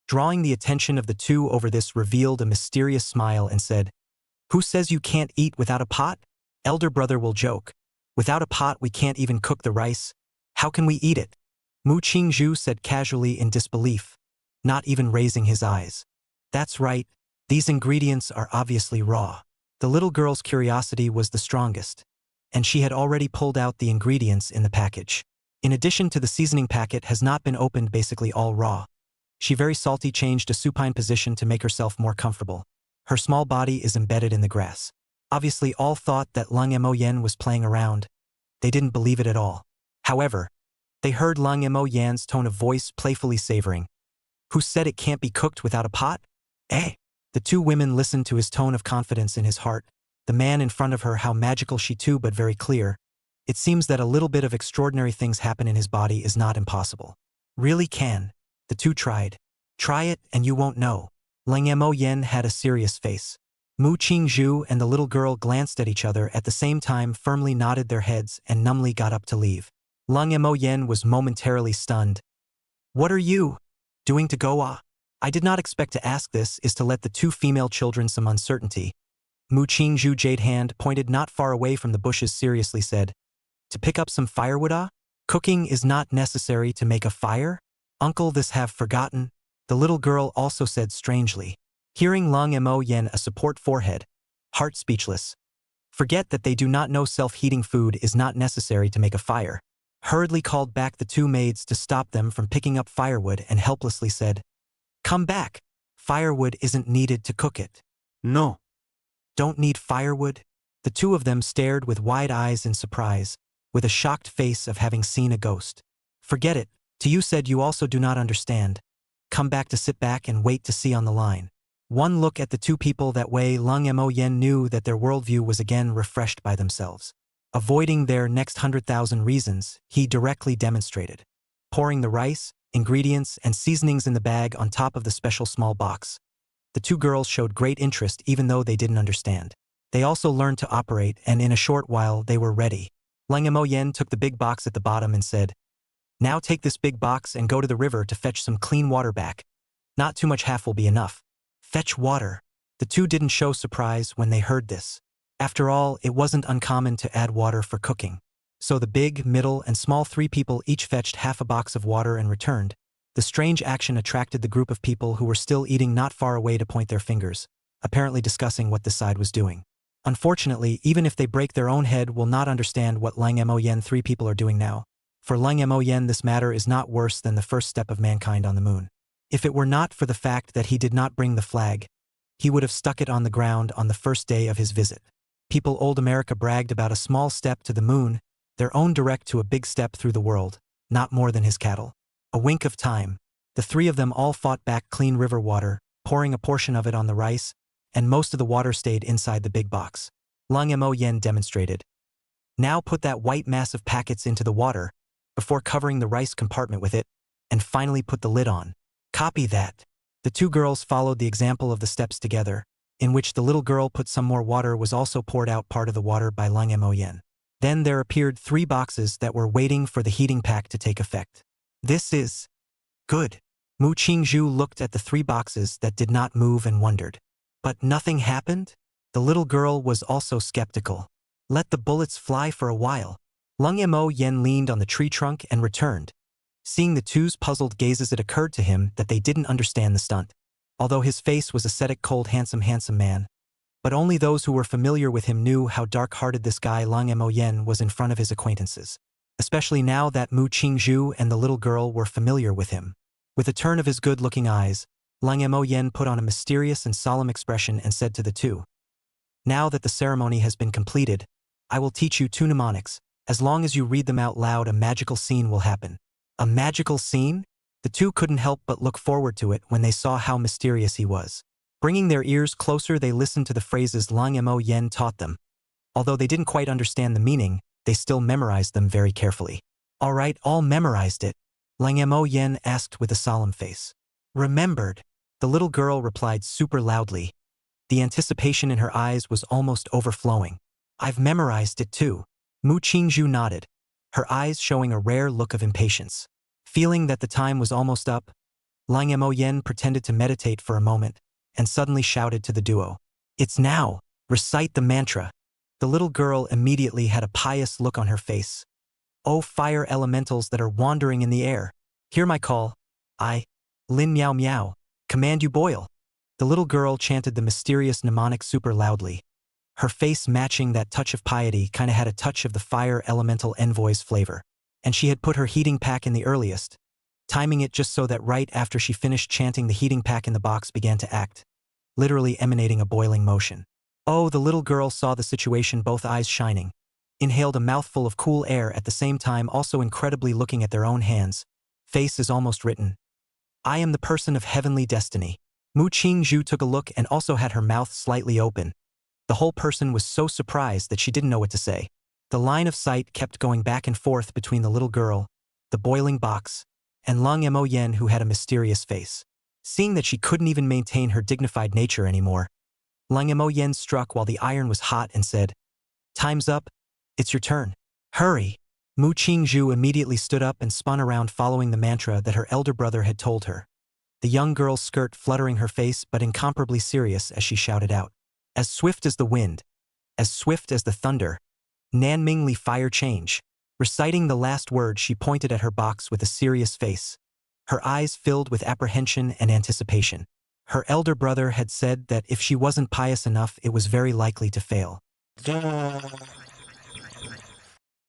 drawing the attention of the two over this revealed a mysterious smile and said, "Who says you can't eat without a pot?" Elder brother will joke. "Without a pot we can't even cook the rice. How can we eat it?" Mu Qingzhu said casually in disbelief, not even raising his eyes. That's right, these ingredients are obviously raw. The little girl's curiosity was the strongest, and she had already pulled out the ingredients in the package. In addition to the seasoning packet has not been opened, basically all raw. She very salty changed a supine position to make herself more comfortable. Her small body is embedded in the grass. Obviously all thought that Lung Mo Yan was playing around. They didn't believe it at all. However, they heard Lung Mo Yan's tone of voice playfully savoring. "Who said it can't be cooked without a pot?" Eh? The two women listened to his tone of confidence in his heart. The man in front of her, how magical she too, but very clear. It seems that a little bit of extraordinary things happen in his body is not impossible. Really can. The two tried. Try it and you won't know. Lung Mo Yan had a serious face. Mu Qingzhu and the little girl glanced at each other at the same time, firmly nodded their heads and numbly got up to leave. Lung Mo Yan was momentarily stunned. "What are you doing to go ah?" "I did not expect to ask this," is to let the two female children some uncertainty. Mu Qingzhu jade hand pointed not far away from the bushes seriously said, "To pick up some firewood ah? Cooking is not necessary to make a fire? Uncle, this have forgotten." The little girl also said strangely. Hearing Lung Mo Yan a support forehead, heart speechless. Forget that they do not know self-heating food is not necessary to make a fire. Hurriedly called back the two maids to stop them from picking up firewood and helplessly said, "Come back. Firewood isn't needed to cook it." No. "Don't need firewood?" The two of them stared with wide eyes in surprise, with a shocked face of having seen a ghost. "Forget it. To you said you also do not understand. Come back to sit back and wait to see on the line." One look at the two people that way, Lung Mo Yan knew that their worldview was again refreshed by themselves. Avoiding their next 100,000 reasons, he directly demonstrated. Pouring the rice, ingredients, and seasonings in the bag on top of the special small box. The two girls showed great interest even though they didn't understand. They also learned to operate, and in a short while they were ready. Lung Mo Yan took the big box at the bottom and said, "Now take this big box and go to the river to fetch some clean water back. Not too much, half will be enough." Fetch water. The two didn't show surprise when they heard this. After all, it wasn't uncommon to add water for cooking. So the big, middle, and small three people each fetched half a box of water and returned. The strange action attracted the group of people who were still eating not far away to point their fingers, apparently discussing what this side was doing. Unfortunately, even if they break their own head, will not understand what Lung Mo Yan three people are doing now. For Lung Mo Yan, this matter is not worse than the first step of mankind on the moon. If it were not for the fact that he did not bring the flag, he would have stuck it on the ground on the first day of his visit. People old America bragged about a small step to the moon, their own direct to a big step through the world, not more than his cattle. A wink of time, the three of them all fought back clean river water, pouring a portion of it on the rice, and most of the water stayed inside the big box. Lung Mo Yan demonstrated. "Now put that white mass of packets into the water, before covering the rice compartment with it, and finally put the lid on. Copy that." The two girls followed the example of the steps together, in which the little girl put some more water was also poured out part of the water by Lung Mo Yan. Then there appeared 3 boxes that were waiting for the heating pack to take effect. "This is good." Mu Qingzhu looked at the 3 boxes that did not move and wondered. But nothing happened? The little girl was also skeptical. "Let the bullets fly for a while." Lung Mo Yan leaned on the tree trunk and returned, Seeing the two's puzzled gazes, it occurred to him that they didn't understand the stunt. Although his face was ascetic, cold, handsome man, but only those who were familiar with him knew how dark-hearted this guy Lang Mo Yen was in front of his acquaintances. Especially now that Mu Qingzhu and the little girl were familiar with him. With a turn of his good-looking eyes, Lang Mo Yen put on a mysterious and solemn expression and said to the two, "Now that the ceremony has been completed, I will teach you two mnemonics. As long as you read them out loud, a magical scene will happen." A magical scene? The two couldn't help but look forward to it when they saw how mysterious he was. Bringing their ears closer, they listened to the phrases Lang Mo Yen taught them. Although they didn't quite understand the meaning, they still memorized them very carefully. "All right, all memorized it?" Lang Mo Yen asked with a solemn face. "Remembered," the little girl replied super loudly. The anticipation in her eyes was almost overflowing. "I've memorized it too." Mu Qingzhu nodded, her eyes showing a rare look of impatience. Feeling that the time was almost up, Lang Mo Yen pretended to meditate for a moment and suddenly shouted to the duo, "It's now! Recite the mantra." The little girl immediately had a pious look on her face. "Oh, fire elementals that are wandering in the air, hear my call. I, Lin Miao Miao, command you boil." The little girl chanted the mysterious mnemonic super loudly. Her face matching that touch of piety kinda had a touch of the fire elemental envoy's flavor. And she had put her heating pack in the earliest, timing it just so that right after she finished chanting, the heating pack in the box began to act, literally emanating a boiling motion. Oh, the little girl saw the situation, both eyes shining, inhaled a mouthful of cool air at the same time, also incredibly looking at their own hands. Face is almost written, "I am the person of heavenly destiny." Mu Qingzhu took a look and also had her mouth slightly open. The whole person was so surprised that she didn't know what to say. The line of sight kept going back and forth between the little girl, the boiling box, and Lang Mo Yen, who had a mysterious face. Seeing that she couldn't even maintain her dignified nature anymore, Lang Mo Yen struck while the iron was hot and said, "Time's up. It's your turn. Hurry." Mu Qingzhu immediately stood up and spun around, following the mantra that her elder brother had told her. The young girl's skirt fluttering her face, but incomparably serious as she shouted out, "As swift as the wind, as swift as the thunder, Nanming Li fire change." Reciting the last word, she pointed at her box with a serious face, her eyes filled with apprehension and anticipation. Her elder brother had said that if she wasn't pious enough, it was very likely to fail.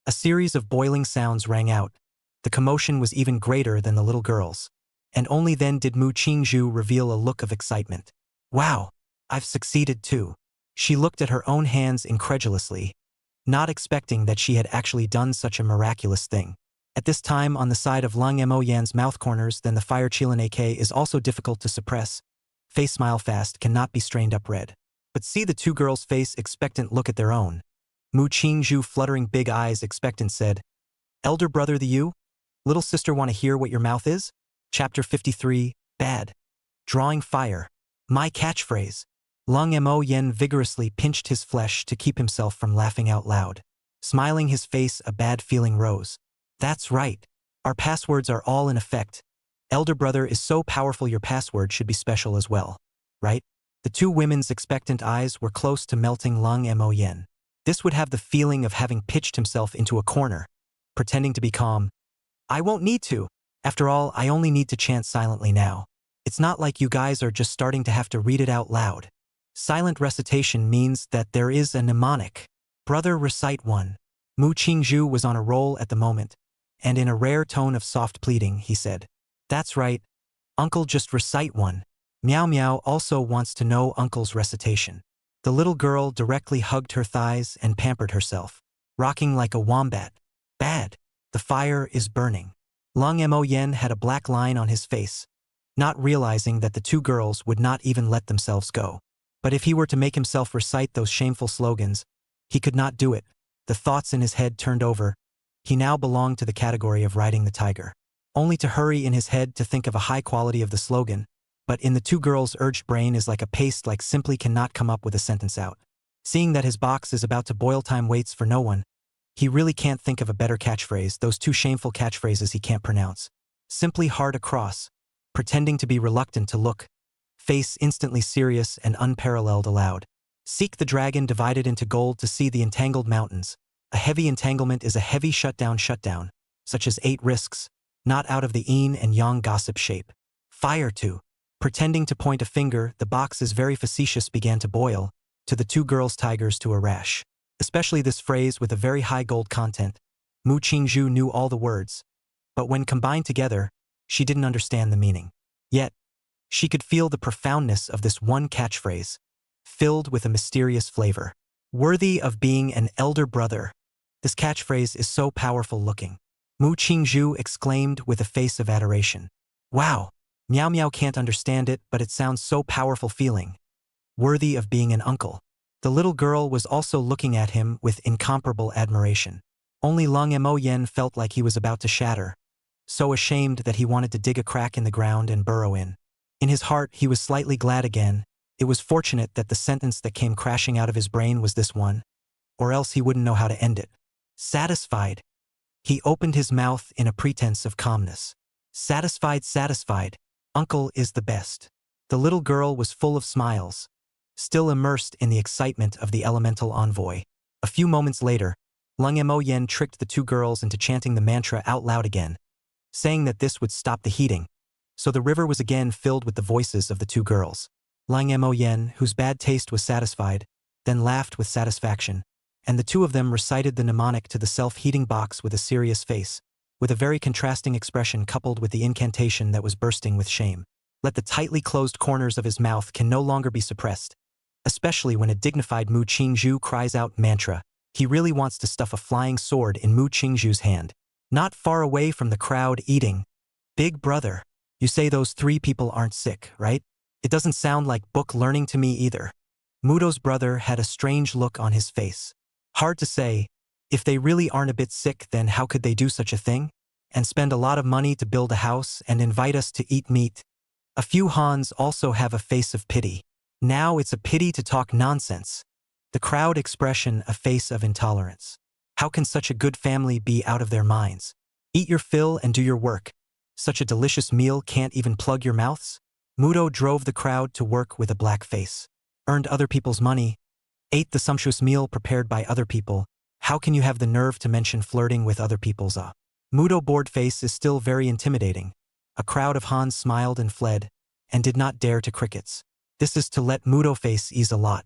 A series of boiling sounds rang out. The commotion was even greater than the little girl's. And only then did Mu Qingzhu reveal a look of excitement. "Wow, I've succeeded too." She looked at her own hands incredulously, not expecting that she had actually done such a miraculous thing. At this time, on the side of Lang Mo Yan's mouth corners, then the fire chilan AK is also difficult to suppress. Face smile fast, cannot be strained up red. But see the two girls' face expectant look at their own. Mu Qingzhu, fluttering big eyes expectant, said, "Elder brother the you? Little sister, want to hear what your mouth is?" Chapter 53, Bad. Drawing fire. My catchphrase. Lang Mo Yen vigorously pinched his flesh to keep himself from laughing out loud. Smiling his face, a bad feeling rose. "That's right. Our passwords are all in effect. Elder brother is so powerful, your password should be special as well. Right?" The two women's expectant eyes were close to melting Lang Mo Yen. This would have the feeling of having pitched himself into a corner, pretending to be calm. "I won't need to. After all, I only need to chant silently now. It's not like you guys are just starting to have to read it out loud. Silent recitation means that there is a mnemonic. Brother, recite one." Mu Qingzhu was on a roll at the moment, and in a rare tone of soft pleading, he said, "That's right. Uncle, just recite one. Meow Meow also wants to know Uncle's recitation." The little girl directly hugged her thighs and pampered herself, rocking like a wombat. "Bad. The fire is burning." Lang Mo Yen had a black line on his face, not realizing that the two girls would not even let themselves go. But if he were to make himself recite those shameful slogans, he could not do it. The thoughts in his head turned over. He now belonged to the category of riding the tiger. Only to hurry in his head to think of a high quality of the slogan, but in the two girls' urged brain is like a paste, like simply cannot come up with a sentence out. Seeing that his box is about to boil, time waits for no one. He really can't think of a better catchphrase, those two shameful catchphrases he can't pronounce. Simply hard across, pretending to be reluctant to look. Face instantly serious and unparalleled aloud. Seek the dragon divided into gold to see the entangled mountains. A heavy entanglement is a heavy shutdown, such as 8 risks. not out of the yin and yang gossip shape. Fire too. Pretending to point a finger, the boxes very facetious began to boil, to the two girls' tigers to a rash. Especially this phrase with a very high gold content. Mu Qingzhu knew all the words, but when combined together, she didn't understand the meaning. Yet, she could feel the profoundness of this one catchphrase, filled with a mysterious flavor. Worthy of being an elder brother. This catchphrase is so powerful looking. Mu Qingzhu exclaimed with a face of adoration. Wow, Miao Miao can't understand it, but it sounds so powerful feeling. Worthy of being an uncle. The little girl was also looking at him with incomparable admiration. Only Lung Mo Yen felt like he was about to shatter, so ashamed that he wanted to dig a crack in the ground and burrow in. In his heart, he was slightly glad again. It was fortunate that the sentence that came crashing out of his brain was this one, or else he wouldn't know how to end it. Satisfied. He opened his mouth in a pretense of calmness. Satisfied, satisfied. Uncle is the best. The little girl was full of smiles, still immersed in the excitement of the elemental envoy. A few moments later, Lung Mo Yen tricked the two girls into chanting the mantra out loud again, saying that this would stop the heating. So the river was again filled with the voices of the two girls. Lung Mo Yen, whose bad taste was satisfied, then laughed with satisfaction, and the two of them recited the mnemonic to the self-heating box with a serious face, with a very contrasting expression coupled with the incantation that was bursting with shame. Let the tightly closed corners of his mouth can no longer be suppressed, especially when a dignified Mu Qingzhu cries out mantra. He really wants to stuff a flying sword in Mu Qingzhu's hand. Not far away from the crowd eating. Big brother, you say those three people aren't sick, right? It doesn't sound like book learning to me either. Mudo's brother had a strange look on his face. Hard to say. If they really aren't a bit sick, then how could they do such a thing? And spend a lot of money to build a house and invite us to eat meat? A few Hans also have a face of pity. Now it's a pity to talk nonsense. The crowd expression a face of intolerance. How can such a good family be out of their minds? Eat your fill and do your work. Such a delicious meal can't even plug your mouths? Mudo drove the crowd to work with a black face. Earned other people's money. Ate the sumptuous meal prepared by other people. How can you have the nerve to mention flirting with other people's Mudo bored face is still very intimidating. A crowd of Hans smiled and fled, and did not dare to crickets. This is to let Mudo face ease a lot.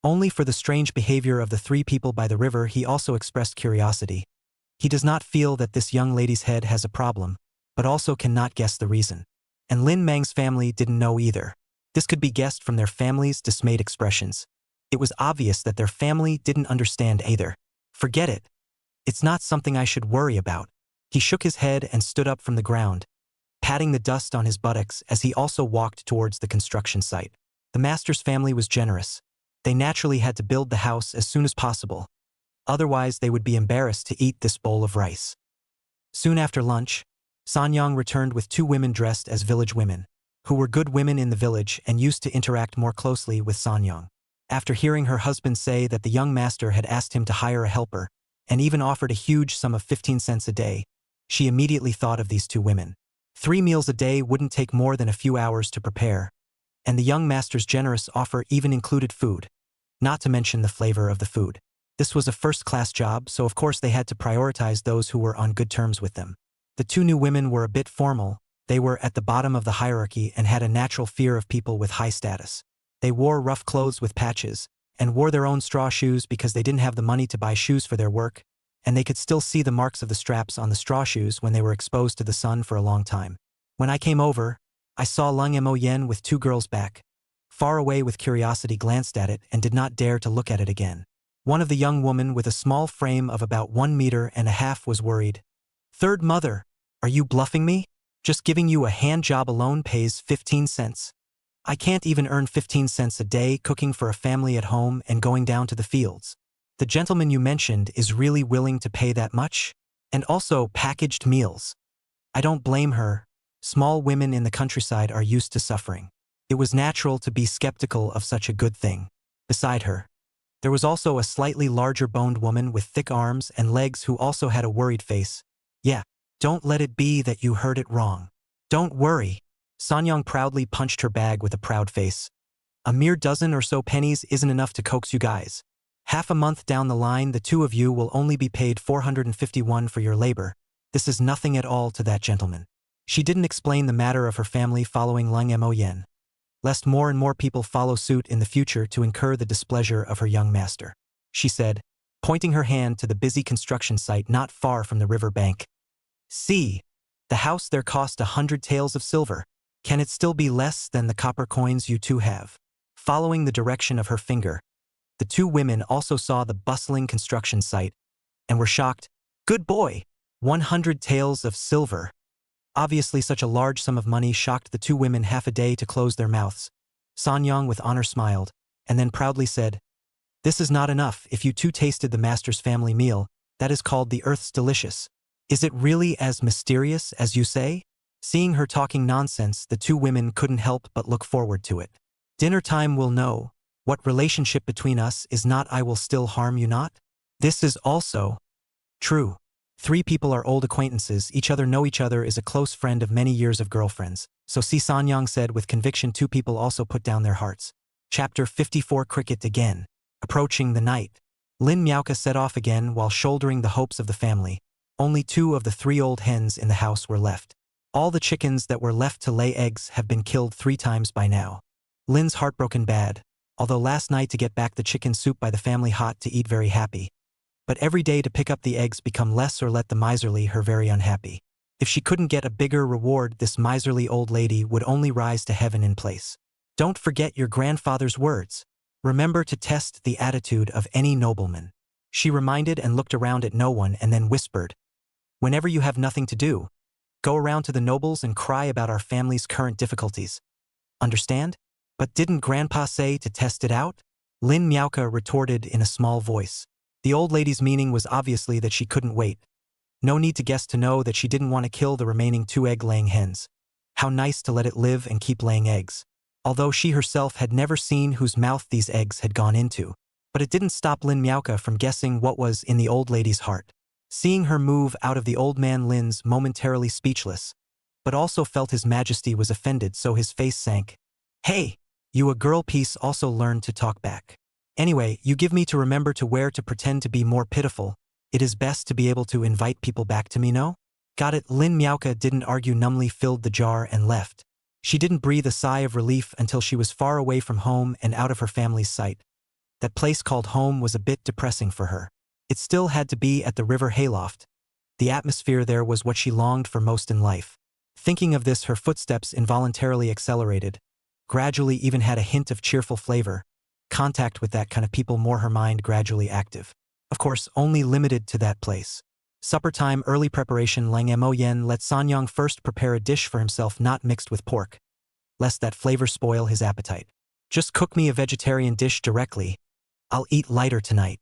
Only for the strange behavior of the three people by the river he also expressed curiosity. He does not feel that this young lady's head has a problem, but also cannot guess the reason. And Lin Mang's family didn't know either. This could be guessed from their family's dismayed expressions. It was obvious that their family didn't understand either. Forget it. It's not something I should worry about. He shook his head and stood up from the ground, patting the dust on his buttocks as he also walked towards the construction site. The master's family was generous. They naturally had to build the house as soon as possible. Otherwise, they would be embarrassed to eat this bowl of rice. Soon after lunch, Sanyang returned with two women dressed as village women, who were good women in the village and used to interact more closely with Sanyang. After hearing her husband say that the young master had asked him to hire a helper, and even offered a huge sum of 15 cents a day, she immediately thought of these two women. 3 meals a day wouldn't take more than a few hours to prepare, and the young master's generous offer even included food, not to mention the flavor of the food. This was a first-class job, so of course they had to prioritize those who were on good terms with them. The two new women were a bit formal. They were at the bottom of the hierarchy and had a natural fear of people with high status. They wore rough clothes with patches, and wore their own straw shoes because they didn't have the money to buy shoes for their work, and they could still see the marks of the straps on the straw shoes when they were exposed to the sun for a long time. When I came over, I saw Lung Mo Yen with two girls back. Far away with curiosity glanced at it and did not dare to look at it again. One of the young women with a small frame of about 1.5 meters was worried. "Third mother, are you bluffing me? Just giving you a hand job alone pays 15 cents. I can't even earn 15 cents a day cooking for a family at home and going down to the fields. The gentleman you mentioned is really willing to pay that much? And also packaged meals." I don't blame her. Small women in the countryside are used to suffering. It was natural to be skeptical of such a good thing. Beside her, there was also a slightly larger boned woman with thick arms and legs who also had a worried face. "Yeah, don't let it be that you heard it wrong. Don't worry." Sanyang proudly punched her bag with a proud face. "A mere dozen or so pennies isn't enough to coax you guys. Half a month down the line, the two of you will only be paid 451 for your labor, This is nothing at all to that gentleman. She didn't explain the matter of her family following Lang Mo Yen, lest more and more people follow suit in the future to incur the displeasure of her young master. She said, pointing her hand to the busy construction site not far from the river bank. See, the house there cost 100 taels of silver. Can it still be less than the copper coins you two have? Following the direction of her finger, the two women also saw the bustling construction site and were shocked. Good boy! 100 taels of silver. Obviously such a large sum of money shocked the two women half a day to close their mouths. Sanyong with honor smiled, and then proudly said, This is not enough. If you two tasted the master's family meal, that is called the Earth's Delicious. Is it really as mysterious as you say? Seeing her talking nonsense, the two women couldn't help but look forward to it. Dinner time will know. What relationship between us is not I will still harm you not? This is also true. Three people are old acquaintances, each other know each other is a close friend of many years of girlfriends. So Si Sanyang said with conviction. Two people also put down their hearts. Chapter 54 Cricket again. Approaching the night. Lin Miaoka set off again while shouldering the hopes of the family. Only 2 of the 3 old hens in the house were left. All the chickens that were left to lay eggs have been killed 3 times by now. Lin's heartbroken bad, although last night to get back the chicken soup by the family hot to eat very happy. But every day to pick up the eggs become less or let the miserly her very unhappy. If she couldn't get a bigger reward, this miserly old lady would only rise to heaven in place. Don't forget your grandfather's words. Remember to test the attitude of any nobleman. She reminded and looked around at no one and then whispered, Whenever you have nothing to do, go around to the nobles and cry about our family's current difficulties. Understand? But didn't Grandpa say to test it out? Lin Miaoka retorted in a small voice. The old lady's meaning was obviously that she couldn't wait. No need to guess to know that she didn't want to kill the remaining 2 egg-laying hens. How nice to let it live and keep laying eggs. Although she herself had never seen whose mouth these eggs had gone into. But it didn't stop Lin Miaoka from guessing what was in the old lady's heart. Seeing her move out of the old man Lin's momentarily speechless, but also felt his majesty was offended, so his face sank. Hey, you a girl piece also learned to talk back. Anyway, you give me to remember to where to pretend to be more pitiful. It is best to be able to invite people back to me, no? Got it. Lin Miaoka didn't argue, numbly filled the jar and left. She didn't breathe a sigh of relief until she was far away from home and out of her family's sight. That place called home was a bit depressing for her. It still had to be at the river hayloft. The atmosphere there was what she longed for most in life. Thinking of this, her footsteps involuntarily accelerated, gradually even had a hint of cheerful flavor. Contact with that kind of people more her mind gradually active. Of course, only limited to that place. Supper time, early preparation. Lang Mo Yen let Sanyong first prepare a dish for himself not mixed with pork, lest that flavor spoil his appetite. Just cook me a vegetarian dish directly. I'll eat lighter tonight.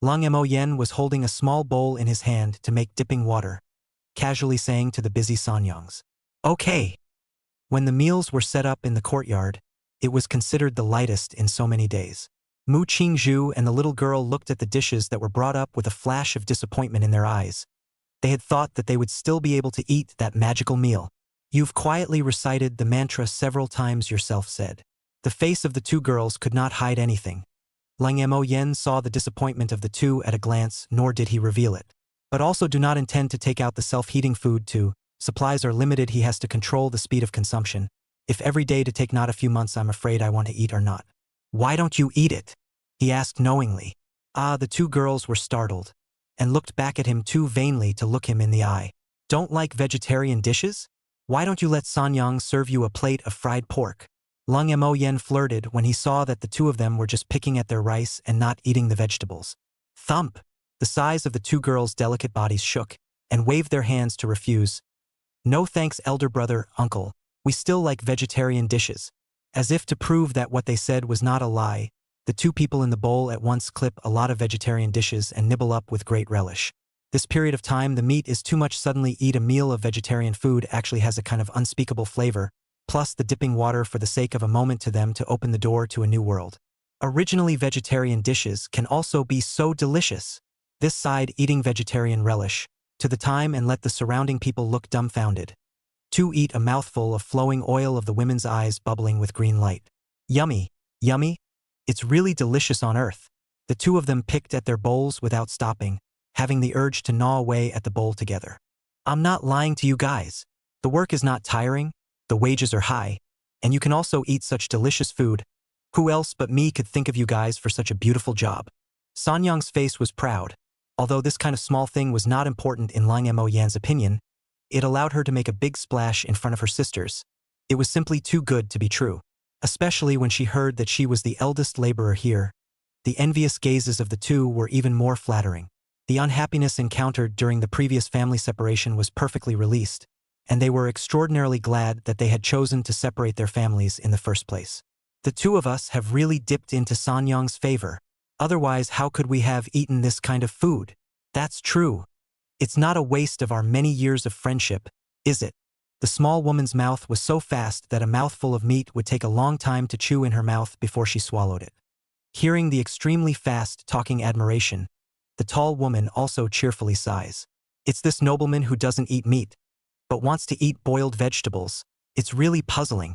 Lang Mo Yen was holding a small bowl in his hand to make dipping water, casually saying to the busy Sanyongs. Okay. When the meals were set up in the courtyard, it was considered the lightest in so many days. Mu Qingzhu and the little girl looked at the dishes that were brought up with a flash of disappointment in their eyes. They had thought that they would still be able to eat that magical meal. You've quietly recited the mantra several times yourself, said. The face of the 2 girls could not hide anything. Lang Mo Yen saw the disappointment of the 2 at a glance, nor did he reveal it. But also do not intend to take out the self-heating food too. Supplies are limited, he has to control the speed of consumption. If every day to take not a few months, I'm afraid I want to eat or not. Why don't you eat it? He asked knowingly. The 2 girls were startled, and looked back at him too vainly to look him in the eye. Don't like vegetarian dishes? Why don't you let Sanyang serve you a plate of fried pork? Lang Mo Yen flirted when he saw that the 2 of them were just picking at their rice and not eating the vegetables. Thump! The size of the 2 girls' delicate bodies shook, and waved their hands to refuse. No thanks, elder brother, uncle. We still like vegetarian dishes. As if to prove that what they said was not a lie, the 2 people in the bowl at once clip a lot of vegetarian dishes and nibble up with great relish. This period of time the meat is too much. Suddenly eat a meal of vegetarian food actually has a kind of unspeakable flavor, plus the dipping water for the sake of a moment to them to open the door to a new world. Originally vegetarian dishes can also be so delicious. This side eating vegetarian relish, to the time and let the surrounding people look dumbfounded. 2 eat a mouthful of flowing oil of the women's eyes bubbling with green light. Yummy, yummy. It's really delicious on earth. The 2 of them picked at their bowls without stopping, having the urge to gnaw away at the bowl together. I'm not lying to you guys. The work is not tiring, the wages are high, and you can also eat such delicious food. Who else but me could think of you guys for such a beautiful job? Sanyang's face was proud. Although this kind of small thing was not important in Lang Mo Yan's opinion, it allowed her to make a big splash in front of her sisters. It was simply too good to be true. Especially when she heard that she was the eldest laborer here. The envious gazes of the two were even more flattering. The unhappiness encountered during the previous family separation was perfectly released, and they were extraordinarily glad that they had chosen to separate their families in the first place. The two of us have really dipped into Sanyang's favor. Otherwise, how could we have eaten this kind of food? That's true. It's not a waste of our many years of friendship, is it? The small woman's mouth was so fast that a mouthful of meat would take a long time to chew in her mouth before she swallowed it. Hearing the extremely fast-talking admiration, the tall woman also cheerfully sighs. It's this nobleman who doesn't eat meat, but wants to eat boiled vegetables. It's really puzzling.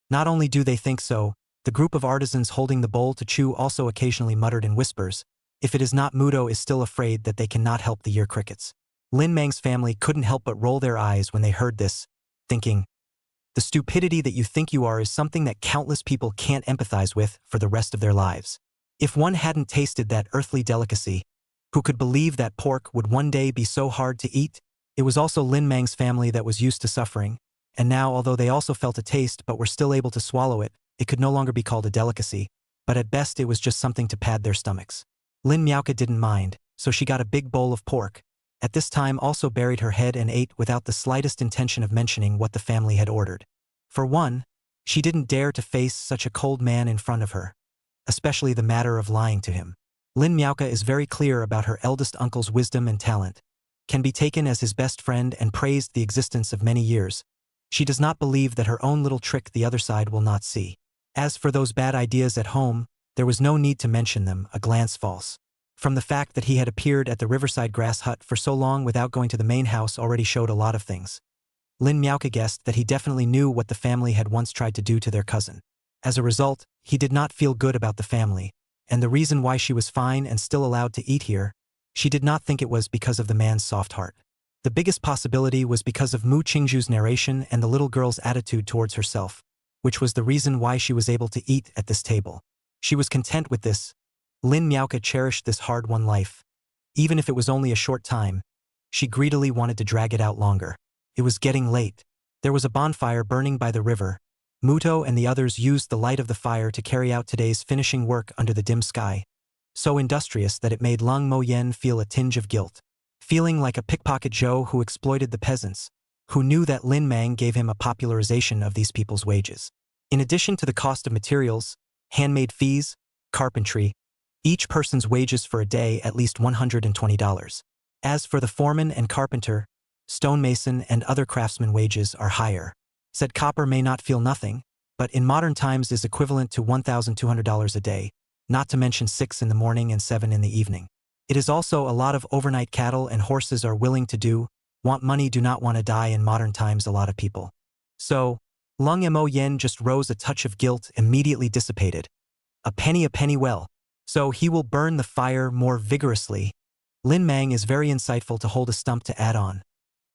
Not only do they think so, the group of artisans holding the bowl to chew also occasionally muttered in whispers. If it is not, Muto is still afraid that they cannot help the year crickets. Lin Mang's family couldn't help but roll their eyes when they heard this, thinking, the stupidity that you think you are is something that countless people can't empathize with for the rest of their lives. If one hadn't tasted that earthly delicacy, who could believe that pork would one day be so hard to eat? It was also Lin Mang's family that was used to suffering, and now although they also felt a taste but were still able to swallow it, it could no longer be called a delicacy, but at best it was just something to pad their stomachs. Lin Miaoka didn't mind, so she got a big bowl of pork. At this time also buried her head and ate without the slightest intention of mentioning what the family had ordered. For one, she didn't dare to face such a cold man in front of her, especially the matter of lying to him. Lin Miaoka is very clear about her eldest uncle's wisdom and talent, can be taken as his best friend and praised the existence of many years. She does not believe that her own little trick the other side will not see. As for those bad ideas at home, there was no need to mention them, a glance false. From the fact that he had appeared at the riverside grass hut for so long without going to the main house already showed a lot of things. Lin Miaoka guessed that he definitely knew what the family had once tried to do to their cousin. As a result, he did not feel good about the family, and the reason why she was fine and still allowed to eat here, she did not think it was because of the man's soft heart. The biggest possibility was because of Mu Qingzhu's narration and the little girl's attitude towards herself, which was the reason why she was able to eat at this table. She was content with this. Lin Miaoka cherished this hard-won life. Even if it was only a short time, she greedily wanted to drag it out longer. It was getting late. There was a bonfire burning by the river. Muto and the others used the light of the fire to carry out today's finishing work under the dim sky, so industrious that it made Lang Mo Yen feel a tinge of guilt. Feeling like a pickpocket Joe who exploited the peasants, who knew that Lin Mang gave him a popularization of these people's wages. In addition to the cost of materials, handmade fees, carpentry, each person's wages for a day at least $120. As for the foreman and carpenter, stonemason and other craftsmen wages are higher. Said copper may not feel nothing, but in modern times is equivalent to $1,200 a day, not to mention 6 in the morning and 7 in the evening. It is also a lot of overnight cattle and horses are willing to do, want money do not want to die in modern times a lot of people. So, Lung Mo Yen just rose a touch of guilt immediately dissipated. A penny well. So he will burn the fire more vigorously. Lin Mang is very insightful to hold a stump to add on.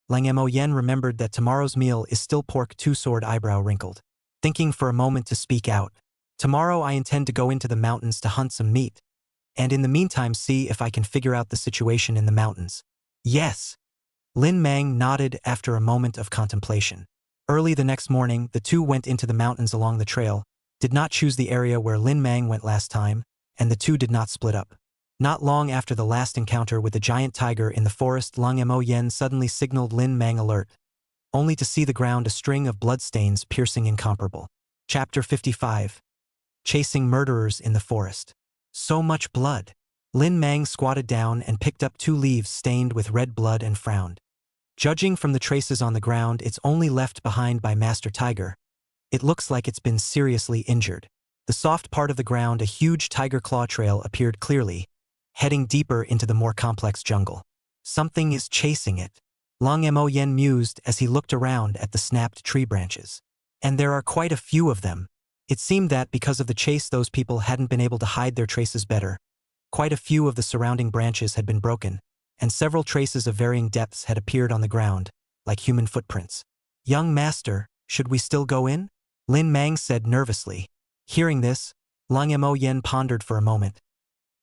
Lang Mo Yen remembered that tomorrow's meal is still pork. Two-sword eyebrow wrinkled, thinking for a moment to speak out. Tomorrow I intend to go into the mountains to hunt some meat, and in the meantime see if I can figure out the situation in the mountains. Yes. Lin Mang nodded after a moment of contemplation. Early the next morning, the two went into the mountains along the trail, did not choose the area where Lin Mang went last time, and the two did not split up. Not long after the last encounter with the giant tiger in the forest, Lang Mo Yen suddenly signaled Lin Mang alert, only to see the ground a string of bloodstains piercing incomparable. Chapter 55. Chasing murderers in the forest. So much blood. Lin Mang squatted down and picked up 2 leaves stained with red blood and frowned. Judging from the traces on the ground, it's only left behind by Master Tiger. It looks like it's been seriously injured. The soft part of the ground, a huge tiger claw trail, appeared clearly, heading deeper into the more complex jungle. Something is chasing it. Lang Mo Yen mused as he looked around at the snapped tree branches. And there are quite a few of them. It seemed that because of the chase those people hadn't been able to hide their traces better. Quite a few of the surrounding branches had been broken, and several traces of varying depths had appeared on the ground, like human footprints. Young master, should we still go in? Lin Mang said nervously. Hearing this, Lung Mo Yen pondered for a moment.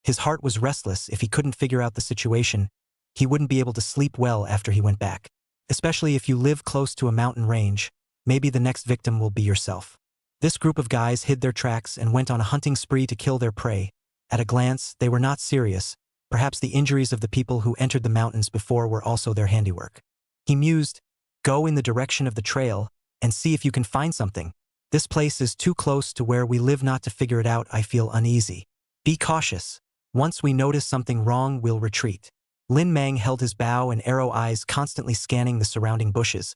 His heart was restless. If he couldn't figure out the situation, he wouldn't be able to sleep well after he went back. Especially if you live close to a mountain range, maybe the next victim will be yourself. This group of guys hid their tracks and went on a hunting spree to kill their prey. At a glance, they were not serious. Perhaps the injuries of the people who entered the mountains before were also their handiwork. He mused, go in the direction of the trail and see if you can find something. This place is too close to where we live not to figure it out. I feel uneasy. Be cautious. Once we notice something wrong, we'll retreat. Lin Mang held his bow and arrow eyes constantly scanning the surrounding bushes.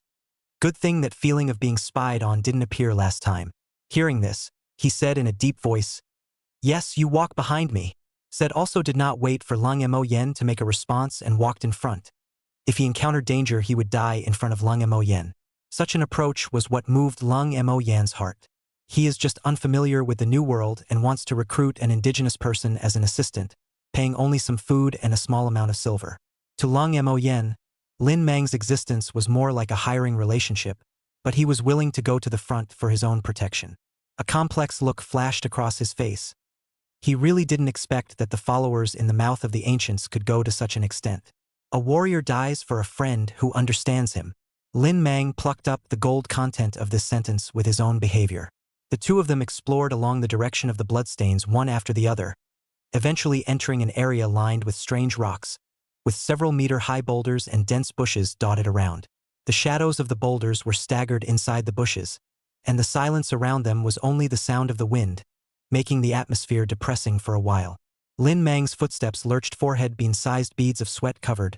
Good thing that feeling of being spied on didn't appear last time. Hearing this, he said in a deep voice, yes, you walk behind me. Said also did not wait for Lung Mo Yen to make a response and walked in front. If he encountered danger, he would die in front of Lung Mo Yen. Such an approach was what moved Lung Mo Yan's heart. He is just unfamiliar with the new world and wants to recruit an indigenous person as an assistant, paying only some food and a small amount of silver. To Lung Mo Yen, Lin Mang's existence was more like a hiring relationship, but he was willing to go to the front for his own protection. A complex look flashed across his face. He really didn't expect that the followers in the mouth of the ancients could go to such an extent. A warrior dies for a friend who understands him. Lin Mang plucked up the gold content of this sentence with his own behavior. The two of them explored along the direction of the bloodstains one after the other, eventually entering an area lined with strange rocks, with several meter-high boulders and dense bushes dotted around. The shadows of the boulders were staggered inside the bushes, and the silence around them was only the sound of the wind, making the atmosphere depressing for a while. Lin Mang's footsteps lurched, forehead bean-sized beads of sweat covered.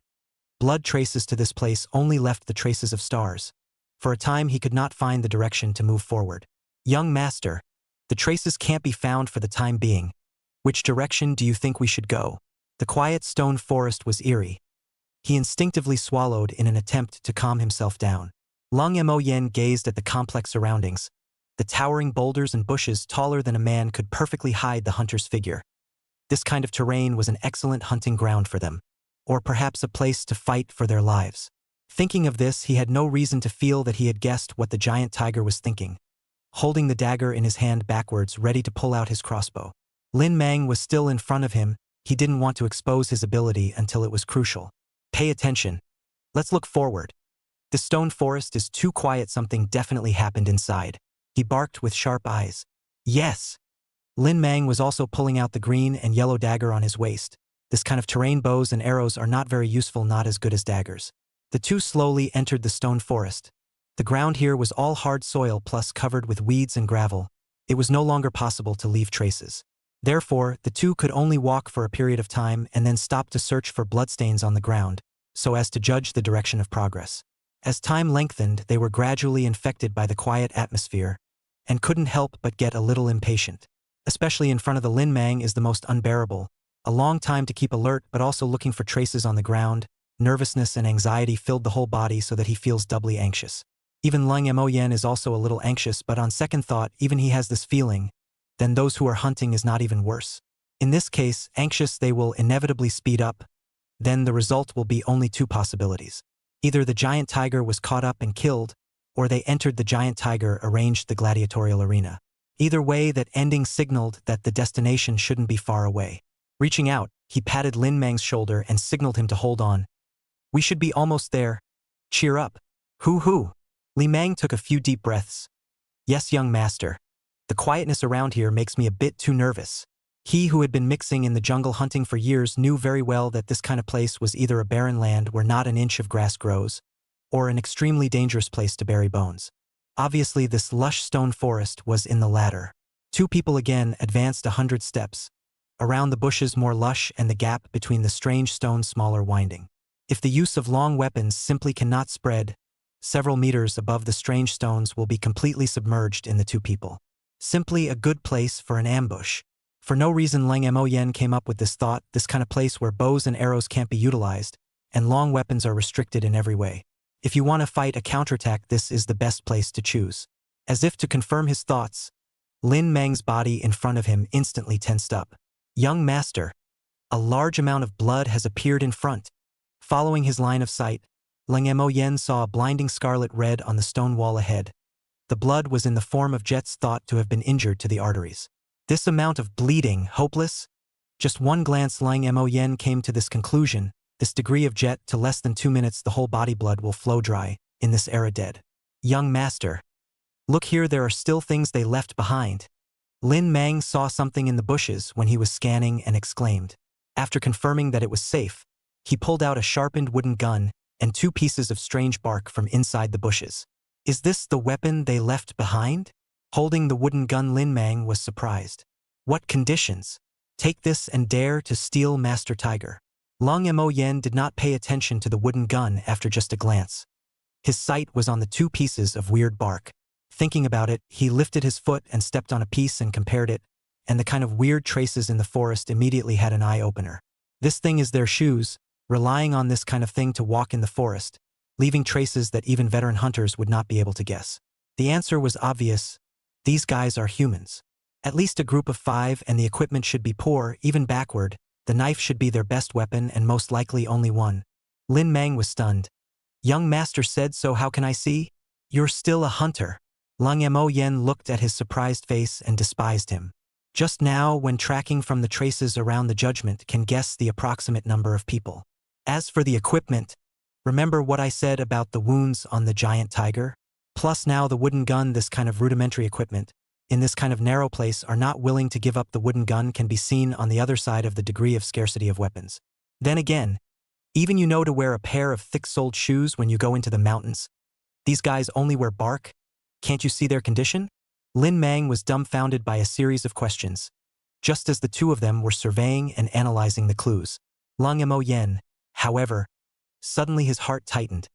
Blood traces to this place only left the traces of stars. For a time he could not find the direction to move forward. Young master, the traces can't be found for the time being. Which direction do you think we should go? The quiet stone forest was eerie. He instinctively swallowed in an attempt to calm himself down. Lung Mo Yen gazed at the complex surroundings. The towering boulders and bushes taller than a man could perfectly hide the hunter's figure. This kind of terrain was an excellent hunting ground for them, or perhaps a place to fight for their lives. Thinking of this, he had no reason to feel that he had guessed what the giant tiger was thinking, holding the dagger in his hand backwards, ready to pull out his crossbow. Lin Mang was still in front of him. He didn't want to expose his ability until it was crucial. Pay attention. Let's look forward. The stone forest is too quiet. Something definitely happened inside. He barked with sharp eyes. Yes. Lin Mang was also pulling out the green and yellow dagger on his waist. This kind of terrain, bows and arrows are not very useful, not as good as daggers. The two slowly entered the stone forest. The ground here was all hard soil plus covered with weeds and gravel. It was no longer possible to leave traces. Therefore, the two could only walk for a period of time and then stop to search for bloodstains on the ground, so as to judge the direction of progress. As time lengthened, they were gradually infected by the quiet atmosphere, and couldn't help but get a little impatient. Especially in front of the Lin Mang is the most unbearable. A long time to keep alert but also looking for traces on the ground. Nervousness and anxiety filled the whole body so that he feels doubly anxious. Even Lung Mo Yen is also a little anxious, but on second thought, even he has this feeling, then those who are hunting is not even worse. In this case, anxious, they will inevitably speed up. Then the result will be only two possibilities. Either the giant tiger was caught up and killed, or they entered the giant tiger arranged the gladiatorial arena. Either way, that ending signaled that the destination shouldn't be far away. Reaching out, he patted Lin Mang's shoulder and signaled him to hold on. We should be almost there. Cheer up. Hoo-hoo. Li Mang took a few deep breaths. Yes, young master. The quietness around here makes me a bit too nervous. He who had been mixing in the jungle hunting for years knew very well that this kind of place was either a barren land where not an inch of grass grows, or an extremely dangerous place to bury bones. Obviously, this lush stone forest was in the latter. Two people again advanced 100 steps. Around the bushes more lush and the gap between the strange stones smaller winding. If the use of long weapons simply cannot spread, several meters above the strange stones will be completely submerged in the two people. Simply a good place for an ambush. For no reason Lung Mo Yen came up with this thought, this kind of place where bows and arrows can't be utilized, and long weapons are restricted in every way. If you want to fight a counterattack, this is the best place to choose. As if to confirm his thoughts, Lin Mang's body in front of him instantly tensed up. Young master, a large amount of blood has appeared in front. Following his line of sight, Lang Mo Yen saw a blinding scarlet red on the stone wall ahead. The blood was in the form of jets thought to have been injured to the arteries. This amount of bleeding, hopeless? Just one glance Lang Mo Yen came to this conclusion, this degree of jet to less than 2 minutes the whole body blood will flow dry, in this era dead. Young master. Look here, there are still things they left behind. Lin Mang saw something in the bushes when he was scanning and exclaimed. After confirming that it was safe, he pulled out a sharpened wooden gun and 2 pieces of strange bark from inside the bushes. Is this the weapon they left behind? Holding the wooden gun, Lin Mang was surprised. What conditions? Take this and dare to steal Master Tiger. Lang Mo Yen did not pay attention to the wooden gun after just a glance. His sight was on the 2 pieces of weird bark. Thinking about it, he lifted his foot and stepped on a piece and compared it, and the kind of weird traces in the forest immediately had an eye-opener. This thing is their shoes, relying on this kind of thing to walk in the forest, leaving traces that even veteran hunters would not be able to guess. The answer was obvious. These guys are humans. At least a group of 5, and the equipment should be poor, even backward. The knife should be their best weapon and most likely only one. Lin Mang was stunned. Young master said, so how can I see? You're still a hunter. Lang Mo Yen looked at his surprised face and despised him. Just now, when tracking from the traces around the judgment, can guess the approximate number of people. As for the equipment, remember what I said about the wounds on the giant tiger? Plus now the wooden gun, this kind of rudimentary equipment, in this kind of narrow place are not willing to give up the wooden gun can be seen on the other side of the degree of scarcity of weapons. Then again, even you know to wear a pair of thick-soled shoes when you go into the mountains. These guys only wear bark? Can't you see their condition? Lin Mang was dumbfounded by a series of questions, just as the 2 of them were surveying and analyzing the clues. Lang Mo Yen, however, suddenly his heart tightened.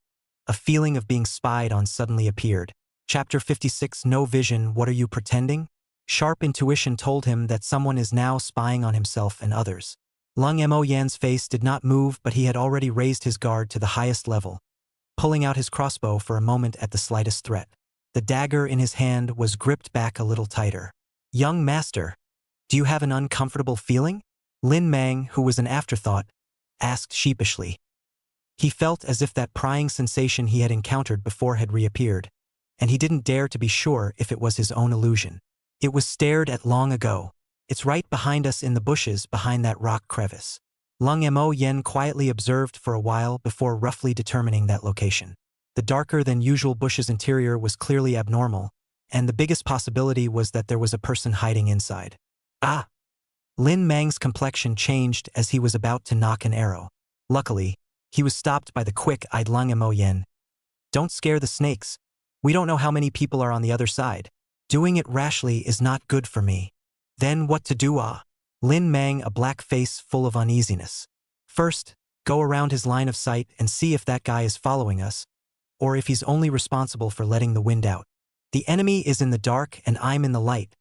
A feeling of being spied on suddenly appeared. Chapter 56 No Vision, What Are You Pretending? Sharp intuition told him that someone is now spying on himself and others. Lang Mo Yan's face did not move, but he had already raised his guard to the highest level, pulling out his crossbow for a moment at the slightest threat. The dagger in his hand was gripped back a little tighter. Young master, do you have an uncomfortable feeling? Lin Mang, who was an afterthought, asked sheepishly. He felt as if that prying sensation he had encountered before had reappeared, and he didn't dare to be sure if it was his own illusion. It was stared at long ago. It's right behind us in the bushes behind that rock crevice. Lang Mo Yen quietly observed for a while before roughly determining that location. The darker-than-usual bush's interior was clearly abnormal, and the biggest possibility was that there was a person hiding inside. Ah! Lin Mang's complexion changed as he was about to nock an arrow. Luckily, he was stopped by the quick-eyed Lang Mo Yen. Don't scare the snakes. We don't know how many people are on the other side. Doing it rashly is not good for me. Then what to do? Lin Mang, a black face full of uneasiness. First, go around his line of sight and see if that guy is following us, or if he's only responsible for letting the wind out. The enemy is in the dark and I'm in the light.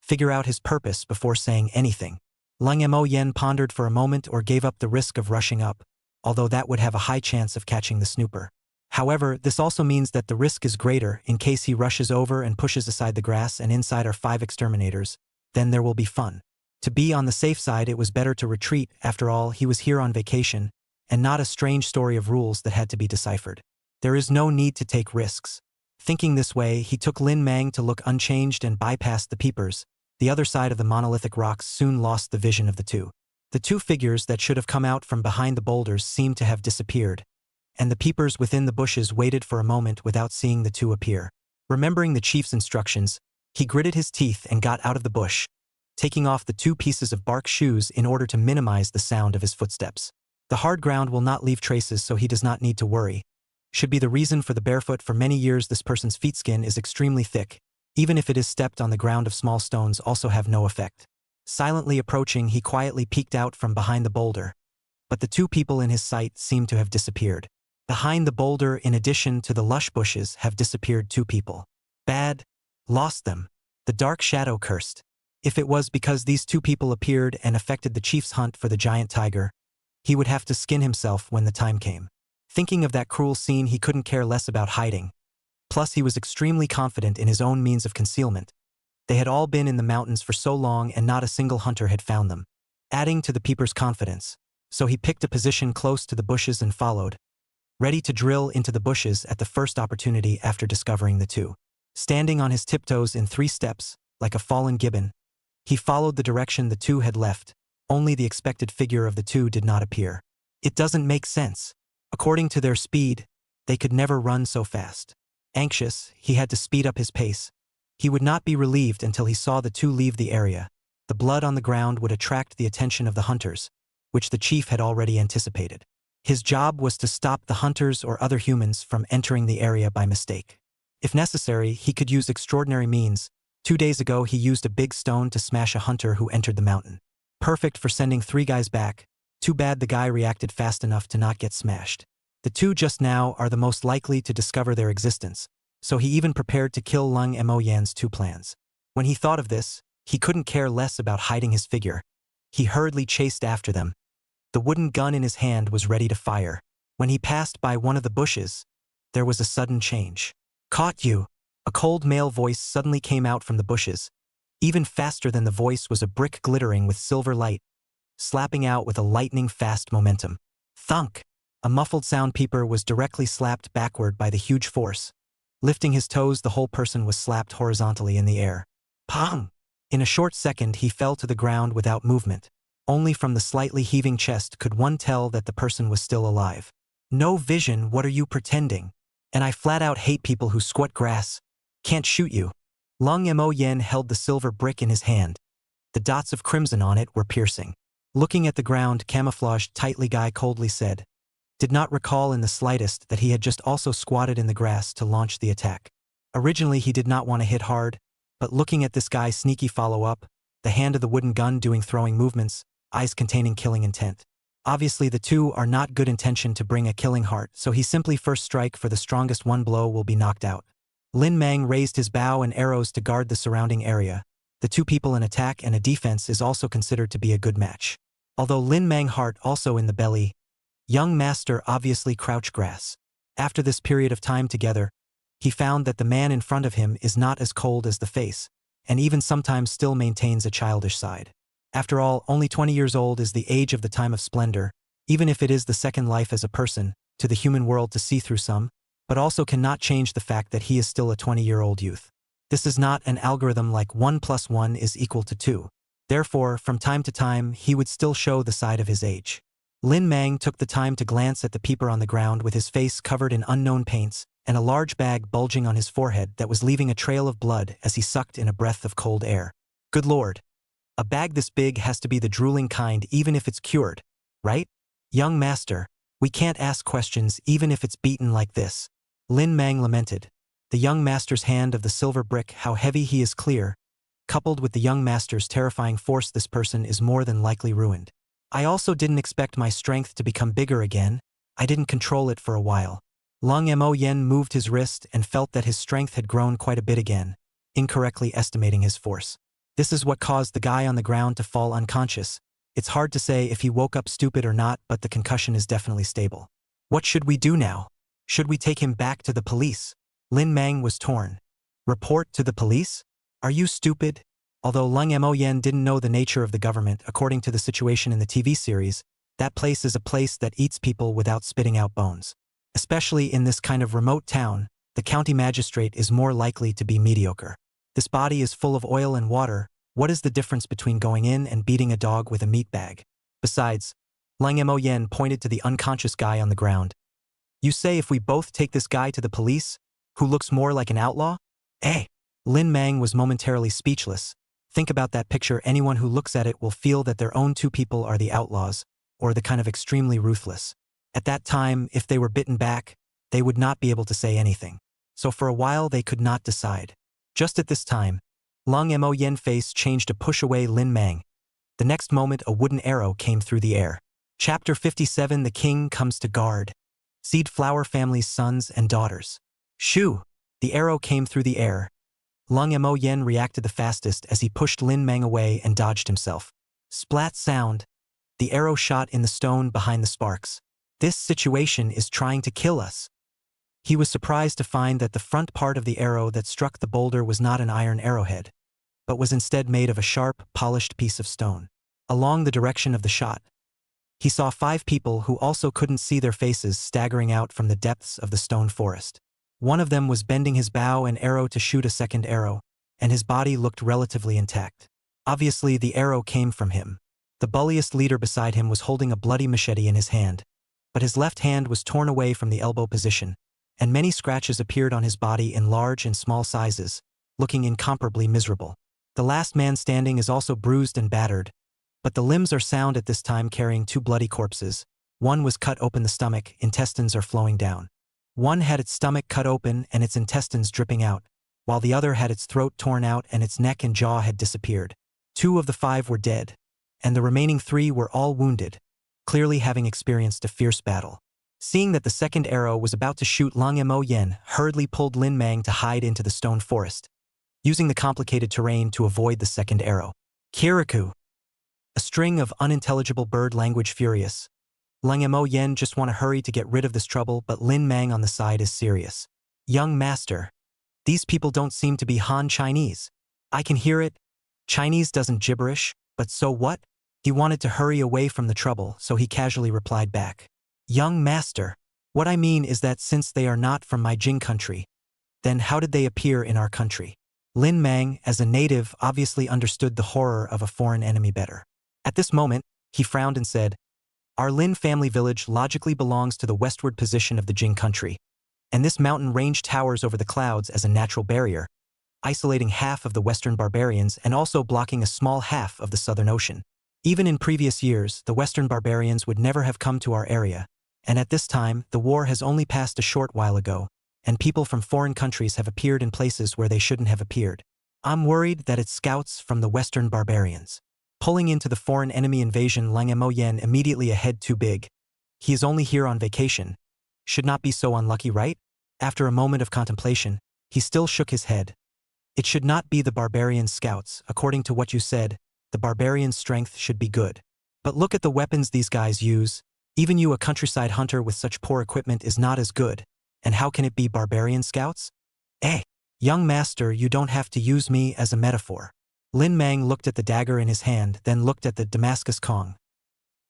Figure out his purpose before saying anything. Lang Mo Yen pondered for a moment or gave up the risk of rushing up, although that would have a high chance of catching the snooper. However, this also means that the risk is greater in case he rushes over and pushes aside the grass and inside are 5 exterminators. Then there will be fun. To be on the safe side, it was better to retreat. After all, he was here on vacation, and not a strange story of rules that had to be deciphered. There is no need to take risks. Thinking this way, he took Lin Mang to look unchanged and bypassed the peepers. The other side of the monolithic rocks soon lost the vision of the 2. The 2 figures that should have come out from behind the boulders seemed to have disappeared, and the peepers within the bushes waited for a moment without seeing the 2 appear. Remembering the chief's instructions, he gritted his teeth and got out of the bush, taking off the 2 pieces of bark shoes in order to minimize the sound of his footsteps. The hard ground will not leave traces, so he does not need to worry. Should be the reason for the barefoot. For many years this person's feet skin is extremely thick. Even if it is stepped on the ground of small stones also have no effect. Silently approaching, he quietly peeked out from behind the boulder. But the 2 people in his sight seemed to have disappeared. Behind the boulder, in addition to the lush bushes, have disappeared 2 people. Bad. Lost them. The dark shadow cursed. If it was because these 2 people appeared and affected the chief's hunt for the giant tiger, he would have to skin himself when the time came. Thinking of that cruel scene, he couldn't care less about hiding. Plus, he was extremely confident in his own means of concealment. They had all been in the mountains for so long and not a single hunter had found them, adding to the peeper's confidence. So he picked a position close to the bushes and followed. ready to drill into the bushes at the first opportunity after discovering the two. Standing on his tiptoes in 3 steps, like a fallen gibbon, he followed the direction the two had left. Only the expected figure of the two did not appear. It doesn't make sense. According to their speed, they could never run so fast. Anxious, he had to speed up his pace. He would not be relieved until he saw the two leave the area. The blood on the ground would attract the attention of the hunters, which the chief had already anticipated. His job was to stop the hunters or other humans from entering the area by mistake. If necessary, he could use extraordinary means. 2 days ago, he used a big stone to smash a hunter who entered the mountain. Perfect for sending 3 guys back. Too bad the guy reacted fast enough to not get smashed. The two just now are the most likely to discover their existence, so he even prepared to kill Lung Mo Yan's 2 plans. When he thought of this, he couldn't care less about hiding his figure. He hurriedly chased after them. The wooden gun in his hand was ready to fire. When he passed by one of the bushes, there was a sudden change. "Caught you!" A cold male voice suddenly came out from the bushes. Even faster than the voice was a brick glittering with silver light, slapping out with a lightning-fast momentum. Thunk! A muffled sound peeper was directly slapped backward by the huge force. Lifting his toes, the whole person was slapped horizontally in the air. Pong! In a short second, he fell to the ground without movement. Only from the slightly heaving chest could one tell that the person was still alive. "No vision, what are you pretending? And I flat out hate people who squat grass. Can't shoot you." Lung Mo Yen held the silver brick in his hand. The dots of crimson on it were piercing. Looking at the ground, camouflaged tightly guy coldly said, did not recall in the slightest that he had just also squatted in the grass to launch the attack. Originally he did not want to hit hard, but looking at this guy's sneaky follow-up, the hand of the wooden gun doing throwing movements, eyes containing killing intent. Obviously the two are not good intention to bring a killing heart, so he simply first strike for the strongest one blow will be knocked out. Lin Mang raised his bow and arrows to guard the surrounding area. The 2 people in attack and a defense is also considered to be a good match. Although Lin Mang heart also in the belly, young master obviously crouch grass. After this period of time together, he found that the man in front of him is not as cold as the face, and even sometimes still maintains a childish side. After all, only 20 years old is the age of the time of splendor, even if it is the second life as a person, to the human world to see through some, but also cannot change the fact that he is still a 20-year-old youth. This is not an algorithm like 1 + 1 is equal to 2. Therefore, from time to time, he would still show the side of his age. Lin Mang took the time to glance at the peeper on the ground with his face covered in unknown paints and a large bag bulging on his forehead that was leaving a trail of blood as he sucked in a breath of cold air. Good lord. A bag this big has to be the drooling kind even if it's cured, right? Young master, we can't ask questions even if it's beaten like this. Lin Mang lamented. The young master's hand of the silver brick, how heavy he is clear, coupled with the young master's terrifying force, this person is more than likely ruined. I also didn't expect my strength to become bigger again. I didn't control it for a while. Lung Mo Yen moved his wrist and felt that his strength had grown quite a bit again, incorrectly estimating his force. This is what caused the guy on the ground to fall unconscious. It's hard to say if he woke up stupid or not, but the concussion is definitely stable. What should we do now? Should we take him back to the police? Lin Mang was torn. Report to the police? Are you stupid? Although Lung Mo Yen didn't know the nature of the government, according to the situation in the TV series, that place is a place that eats people without spitting out bones. Especially in this kind of remote town, the county magistrate is more likely to be mediocre. This body is full of oil and water. What is the difference between going in and beating a dog with a meat bag? Besides, Lung Mo Yen pointed to the unconscious guy on the ground. You say if we both take this guy to the police, who looks more like an outlaw? Eh? Lin Mang was momentarily speechless. Think about that picture. Anyone who looks at it will feel that their own 2 people are the outlaws, or the kind of extremely ruthless. At that time, if they were bitten back, they would not be able to say anything. So for a while they could not decide. Just at this time, Lung Mo Yen's face changed to push away Lin Mang. The next moment a wooden arrow came through the air. Chapter 57 The King Comes to Guard. Seed Flower Family's Sons and Daughters. Shoo! The arrow came through the air. Lung Mo Yen reacted the fastest as he pushed Lin Mang away and dodged himself. Splat sound. The arrow shot in the stone behind the sparks. This situation is trying to kill us. He was surprised to find that the front part of the arrow that struck the boulder was not an iron arrowhead, but was instead made of a sharp, polished piece of stone. Along the direction of the shot, He saw 5 people who also couldn't see their faces staggering out from the depths of the stone forest. One of them was bending his bow and arrow to shoot a second arrow, and his body looked relatively intact. Obviously, the arrow came from him. The bulliest leader beside him was holding a bloody machete in his hand, but his left hand was torn away from the elbow position, and many scratches appeared on his body in large and small sizes, looking incomparably miserable. The last man standing is also bruised and battered, but the limbs are sound at this time, carrying 2 bloody corpses. One was cut open the stomach, intestines are flowing down. One had its stomach cut open and its intestines dripping out, while the other had its throat torn out and its neck and jaw had disappeared. 2 of the 5 were dead, and the remaining 3 were all wounded, clearly having experienced a fierce battle. Seeing that the second arrow was about to shoot, Lang Mo Yen hurriedly pulled Lin Mang to hide into the stone forest, using the complicated terrain to avoid the second arrow. Kirikou. A string of unintelligible bird language furious. Lang Mo Yen just want to hurry to get rid of this trouble, but Lin Mang on the side is serious. Young master. These people don't seem to be Han Chinese. I can hear it. Chinese doesn't gibberish, but so what? He wanted to hurry away from the trouble, so he casually replied back. Young master. What I mean is that since they are not from my Jing country, then how did they appear in our country? Lin Mang, as a native, obviously understood the horror of a foreign enemy better. At this moment, he frowned and said, Our Lin family village logically belongs to the westward position of the Jing country, and this mountain range towers over the clouds as a natural barrier, isolating half of the western barbarians and also blocking a small half of the southern ocean. Even in previous years, the western barbarians would never have come to our area, and at this time, the war has only passed a short while ago, and people from foreign countries have appeared in places where they shouldn't have appeared. I'm worried that it's scouts from the western barbarians. Pulling into the foreign enemy invasion, Lang Mo Yen immediately a head too big. He is only here on vacation. Should not be so unlucky, right? After a moment of contemplation, he still shook his head. It should not be the barbarian scouts. According to what you said, the barbarian strength should be good. But look at the weapons these guys use. Even you, a countryside hunter with such poor equipment, is not as good. And how can it be barbarian scouts? Young master, you don't have to use me as a metaphor. Lin Mang looked at the dagger in his hand, then looked at the Damascus Kong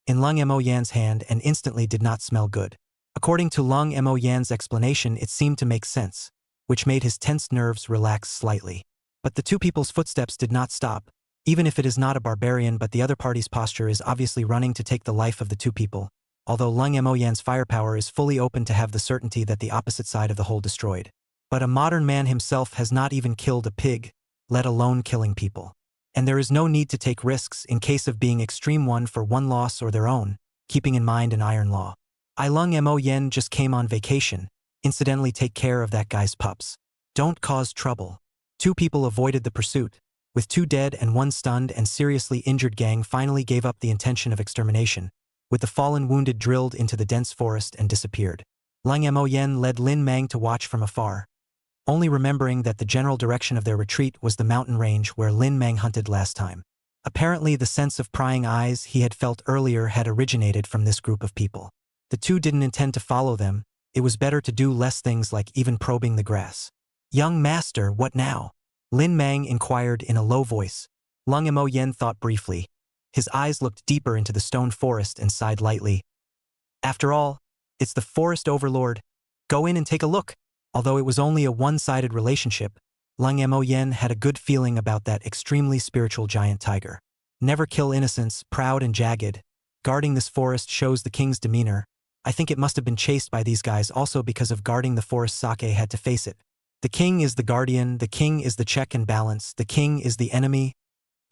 in Lang Mo Yan's hand and instantly did not smell good. According to Lang Mo Yan's explanation, it seemed to make sense, which made his tense nerves relax slightly. But the 2 people's footsteps did not stop. Even if it is not a barbarian, but the other party's posture is obviously running to take the life of the 2 people, although Lang Mo Yan's firepower is fully open to have the certainty that the opposite side of the whole destroyed. But a modern man himself has not even killed a pig, let alone killing people. And there is no need to take risks in case of being extreme one for one loss or their own, keeping in mind an iron law. Lang Mo Yen just came on vacation. Incidentally, take care of that guy's pups. Don't cause trouble. 2 people avoided the pursuit. With 2 dead and 1 stunned and seriously injured, gang finally gave up the intention of extermination, with the fallen wounded drilled into the dense forest and disappeared. Lang Mo Yen led Lin Mang to watch from afar, only remembering that the general direction of their retreat was the mountain range where Lin Mang hunted last time. Apparently, the sense of prying eyes he had felt earlier had originated from this group of people. The 2 didn't intend to follow them. It was better to do less things like even probing the grass. Young master, what now? Lin Mang inquired in a low voice. Lang Mo Yen thought briefly. His eyes looked deeper into the stone forest and sighed lightly. After all, it's the forest overlord. Go in and take a look. Although it was only a one-sided relationship, Lang Mo Yen had a good feeling about that extremely spiritual giant tiger. Never kill innocents, proud and jagged. Guarding this forest shows the king's demeanor. I think it must have been chased by these guys also because of guarding the forest. Sake had to face it. The king is the guardian, the king is the check and balance, the king is the enemy.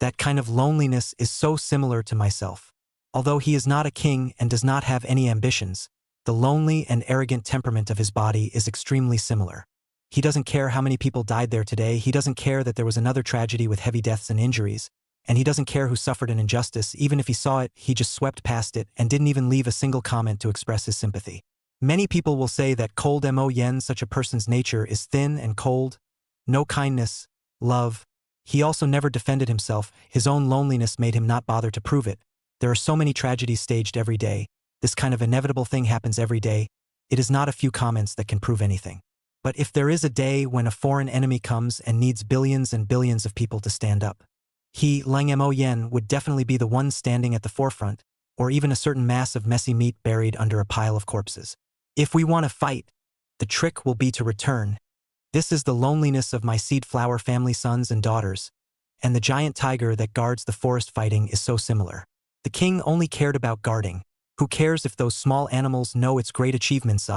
That kind of loneliness is so similar to myself. Although he is not a king and does not have any ambitions, the lonely and arrogant temperament of his body is extremely similar. He doesn't care how many people died there today, he doesn't care that there was another tragedy with heavy deaths and injuries, and he doesn't care who suffered an injustice. Even if he saw it, he just swept past it and didn't even leave a single comment to express his sympathy. Many people will say that cold Mo Yen, such a person's nature is thin and cold, no kindness, love. He also never defended himself. His own loneliness made him not bother to prove it. There are so many tragedies staged every day. This kind of inevitable thing happens every day. It is not a few comments that can prove anything. But if there is a day when a foreign enemy comes and needs billions and billions of people to stand up, he, Lang Mo Yen, would definitely be the one standing at the forefront, or even a certain mass of messy meat buried under a pile of corpses. If we want to fight, the trick will be to return. This is the loneliness of my seed flower family sons and daughters, and the giant tiger that guards the forest fighting is so similar. The king only cared about guarding. Who cares if those small animals know its great achievements?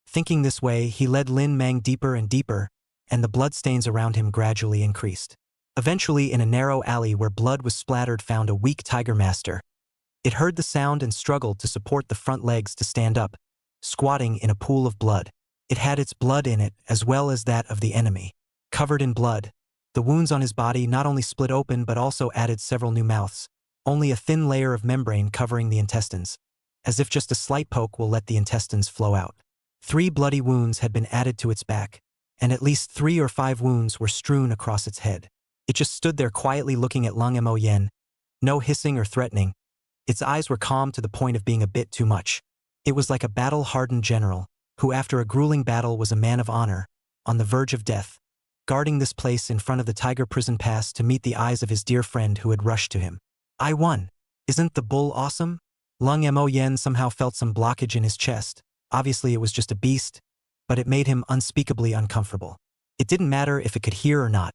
Thinking this way, he led Lin Mang deeper and deeper, and the bloodstains around him gradually increased. Eventually, in a narrow alley where blood was splattered, found a weak tiger master. It heard the sound and struggled to support the front legs to stand up, squatting in a pool of blood. It had its blood in it as well as that of the enemy. Covered in blood, the wounds on his body not only split open but also added several new mouths, only a thin layer of membrane covering the intestines, as if just a slight poke will let the intestines flow out. 3 bloody wounds had been added to its back, and at least 3 or 5 wounds were strewn across its head. It just stood there quietly looking at Lung Mo Yen, no hissing or threatening. Its eyes were calm to the point of being a bit too much. It was like a battle-hardened general, who after a grueling battle was a man of honor, on the verge of death, guarding this place in front of the tiger prison pass to meet the eyes of his dear friend who had rushed to him. I won. Isn't the bull awesome? Lung Mo Yen somehow felt some blockage in his chest. Obviously it was just a beast, but it made him unspeakably uncomfortable. It didn't matter if it could hear or not.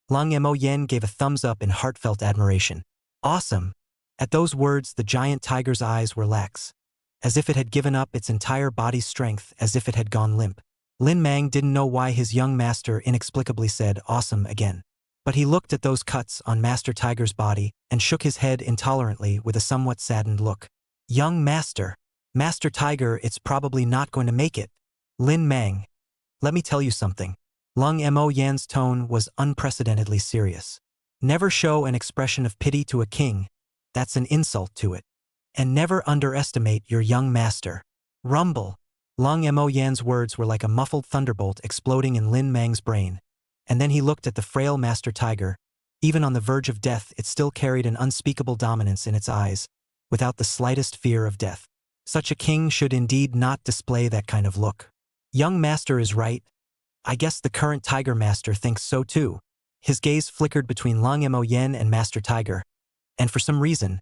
Lung Mo Yen gave a thumbs up in heartfelt admiration. Awesome. At those words, the giant tiger's eyes were lax, as if it had given up its entire body's strength, as if it had gone limp. Lin Mang didn't know why his young master inexplicably said awesome again. But he looked at those cuts on Master Tiger's body and shook his head intolerantly with a somewhat saddened look. Young master. Master Tiger, it's probably not going to make it. Lin Mang. Let me tell you something. Lung Mo Yan's tone was unprecedentedly serious. Never show an expression of pity to a king. That's an insult to it. And never underestimate your young master. Rumble. Lung Mo Yan's words were like a muffled thunderbolt exploding in Lin Mang's brain. And then he looked at the frail Master Tiger. Even on the verge of death, it still carried an unspeakable dominance in its eyes, without the slightest fear of death. Such a king should indeed not display that kind of look. Young master is right. I guess the current tiger master thinks so too. His gaze flickered between Lung Mo Yen and Master Tiger, and for some reason,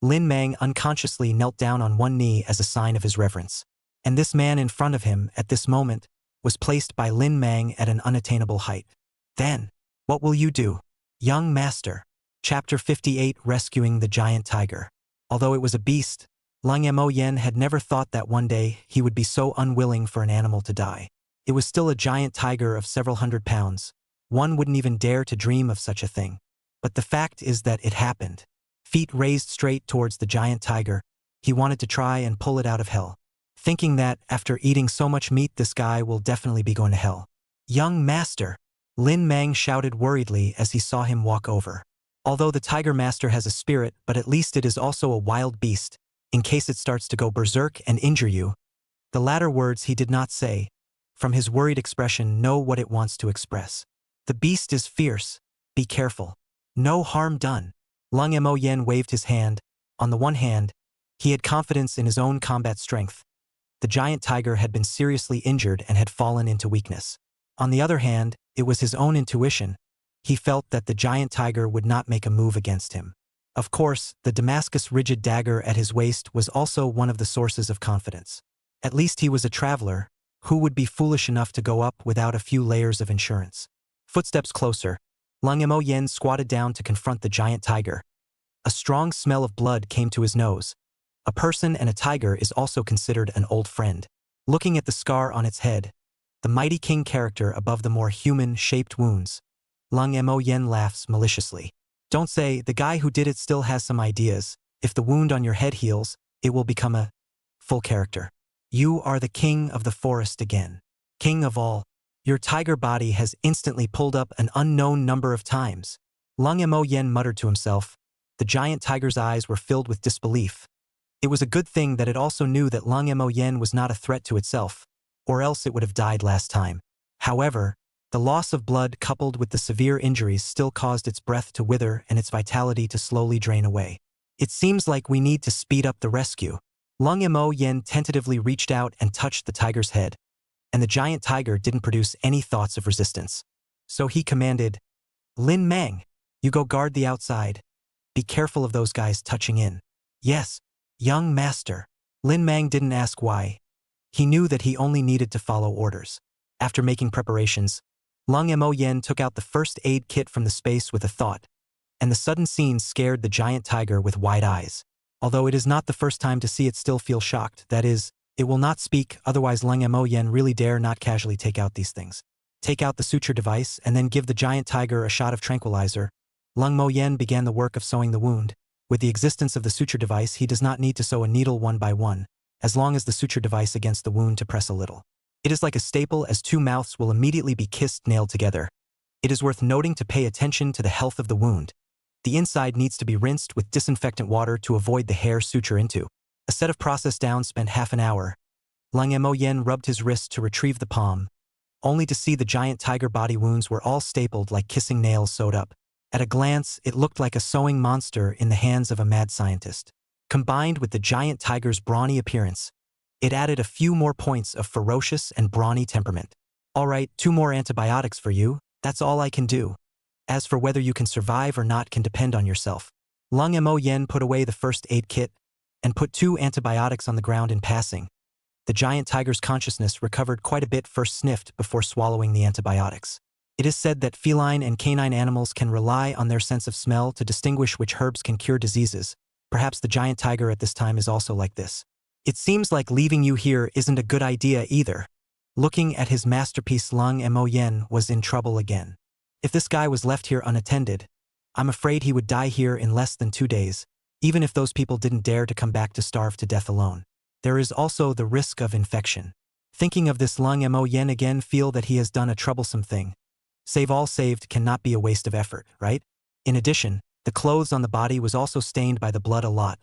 Lin Mang unconsciously knelt down on one knee as a sign of his reverence. And this man in front of him, at this moment, was placed by Lin Mang at an unattainable height. Then, what will you do? Young Master. Chapter 58, Rescuing the Giant Tiger. Although it was a beast, Lung Mo Yen had never thought that one day he would be so unwilling for an animal to die. It was still a giant tiger of several hundred pounds. One wouldn't even dare to dream of such a thing. But the fact is that it happened. Feet raised straight towards the giant tiger, he wanted to try and pull it out of hell. Thinking that, after eating so much meat, this guy will definitely be going to hell. Young master! Lin Mang shouted worriedly as he saw him walk over. Although the tiger master has a spirit, but at least it is also a wild beast, in case it starts to go berserk and injure you. The latter words he did not say. From his worried expression, know what it wants to express. The beast is fierce. Be careful. No harm done. Lung Mo Yen waved his hand. On the one hand, he had confidence in his own combat strength. The giant tiger had been seriously injured and had fallen into weakness. On the other hand, it was his own intuition. He felt that the giant tiger would not make a move against him. Of course, the Damascus rigid dagger at his waist was also one of the sources of confidence. At least he was a traveler. Who would be foolish enough to go up without a few layers of insurance? Footsteps closer. Lung Mo Yen squatted down to confront the giant tiger. A strong smell of blood came to his nose. A person and a tiger is also considered an old friend. Looking at the scar on its head, the mighty king character above the more human-shaped wounds, Lung Mo Yen laughs maliciously. Don't say, the guy who did it still has some ideas. If the wound on your head heals, it will become a full character. You are the king of the forest again. King of all. Your tiger body has instantly pulled up an unknown number of times. Lung Mo Yen muttered to himself. The giant tiger's eyes were filled with disbelief. It was a good thing that it also knew that Lung Mo Yen was not a threat to itself, or else it would have died last time. However, the loss of blood coupled with the severe injuries still caused its breath to wither and its vitality to slowly drain away. It seems like we need to speed up the rescue. Lung Mo Yen tentatively reached out and touched the tiger's head, and the giant tiger didn't produce any thoughts of resistance. So he commanded, Lin Mang, you go guard the outside. Be careful of those guys touching in. Yes. Young master. Lin Mang didn't ask why. He knew that he only needed to follow orders. After making preparations, Lung Mo Yen took out the first aid kit from the space with a thought, and the sudden scene scared the giant tiger with wide eyes. Although it is not the first time to see it still feel shocked, that is, it will not speak, otherwise Lung Mo Yen really dare not casually take out these things. Take out the suture device and then give the giant tiger a shot of tranquilizer. Lung Mo Yen began the work of sewing the wound. With the existence of the suture device, he does not need to sew a needle one by one, as long as the suture device against the wound to press a little. It is like a staple, as two mouths will immediately be kissed nailed together. It is worth noting to pay attention to the health of the wound. The inside needs to be rinsed with disinfectant water to avoid the hair suture into. A set of process down spent half an hour. Lung Mo Yen rubbed his wrist to retrieve the palm, only to see the giant tiger body wounds were all stapled like kissing nails sewed up. At a glance, it looked like a sewing monster in the hands of a mad scientist. Combined with the giant tiger's brawny appearance, it added a few more points of ferocious and brawny temperament. All right, 2 more antibiotics for you, that's all I can do. As for whether you can survive or not can depend on yourself. Lung Mo Yen put away the first aid kit and put 2 antibiotics on the ground in passing. The giant tiger's consciousness recovered quite a bit, first sniffed before swallowing the antibiotics. It is said that feline and canine animals can rely on their sense of smell to distinguish which herbs can cure diseases. Perhaps the giant tiger at this time is also like this. It seems like leaving you here isn't a good idea either. Looking at his masterpiece, Lung Mo Yen was in trouble again. If this guy was left here unattended, I'm afraid he would die here in less than 2 days, even if those people didn't dare to come back to starve to death alone. There is also the risk of infection. Thinking of this, Lung Mo Yen again feel that he has done a troublesome thing. Save all saved cannot be a waste of effort, right? In addition, the clothes on the body was also stained by the blood a lot,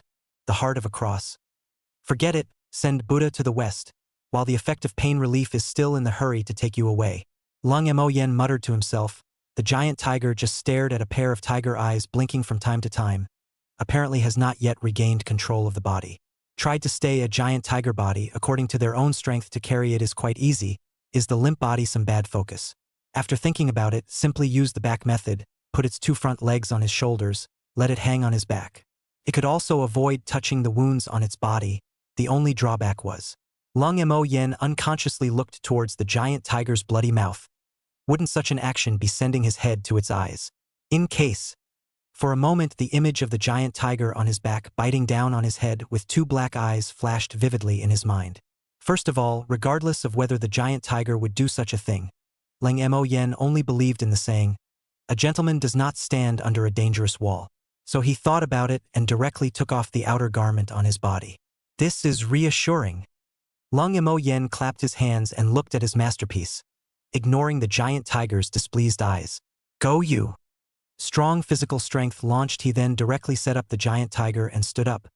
the heart of a cross. Forget it, send Buddha to the west, while the effect of pain relief is still in the hurry to take you away. Lung Mo Yen muttered to himself. The giant tiger just stared at a pair of tiger eyes blinking from time to time, apparently has not yet regained control of the body. Tried to stay a giant tiger body according to their own strength to carry it is quite easy, is the limp body some bad focus? After thinking about it, simply use the back method, put its 2 front legs on his shoulders, let it hang on his back. It could also avoid touching the wounds on its body. The only drawback was, Lung Mo Yen unconsciously looked towards the giant tiger's bloody mouth. Wouldn't such an action be sending his head to its eyes? In case. For a moment the image of the giant tiger on his back biting down on his head with 2 black eyes flashed vividly in his mind. First of all, regardless of whether the giant tiger would do such a thing, Lung Mo Yen only believed in the saying, a gentleman does not stand under a dangerous wall. So he thought about it and directly took off the outer garment on his body. This is reassuring. Lung Mo Yen clapped his hands and looked at his masterpiece, ignoring the giant tiger's displeased eyes. Go you. Strong physical strength launched, he then directly set up the giant tiger and stood up.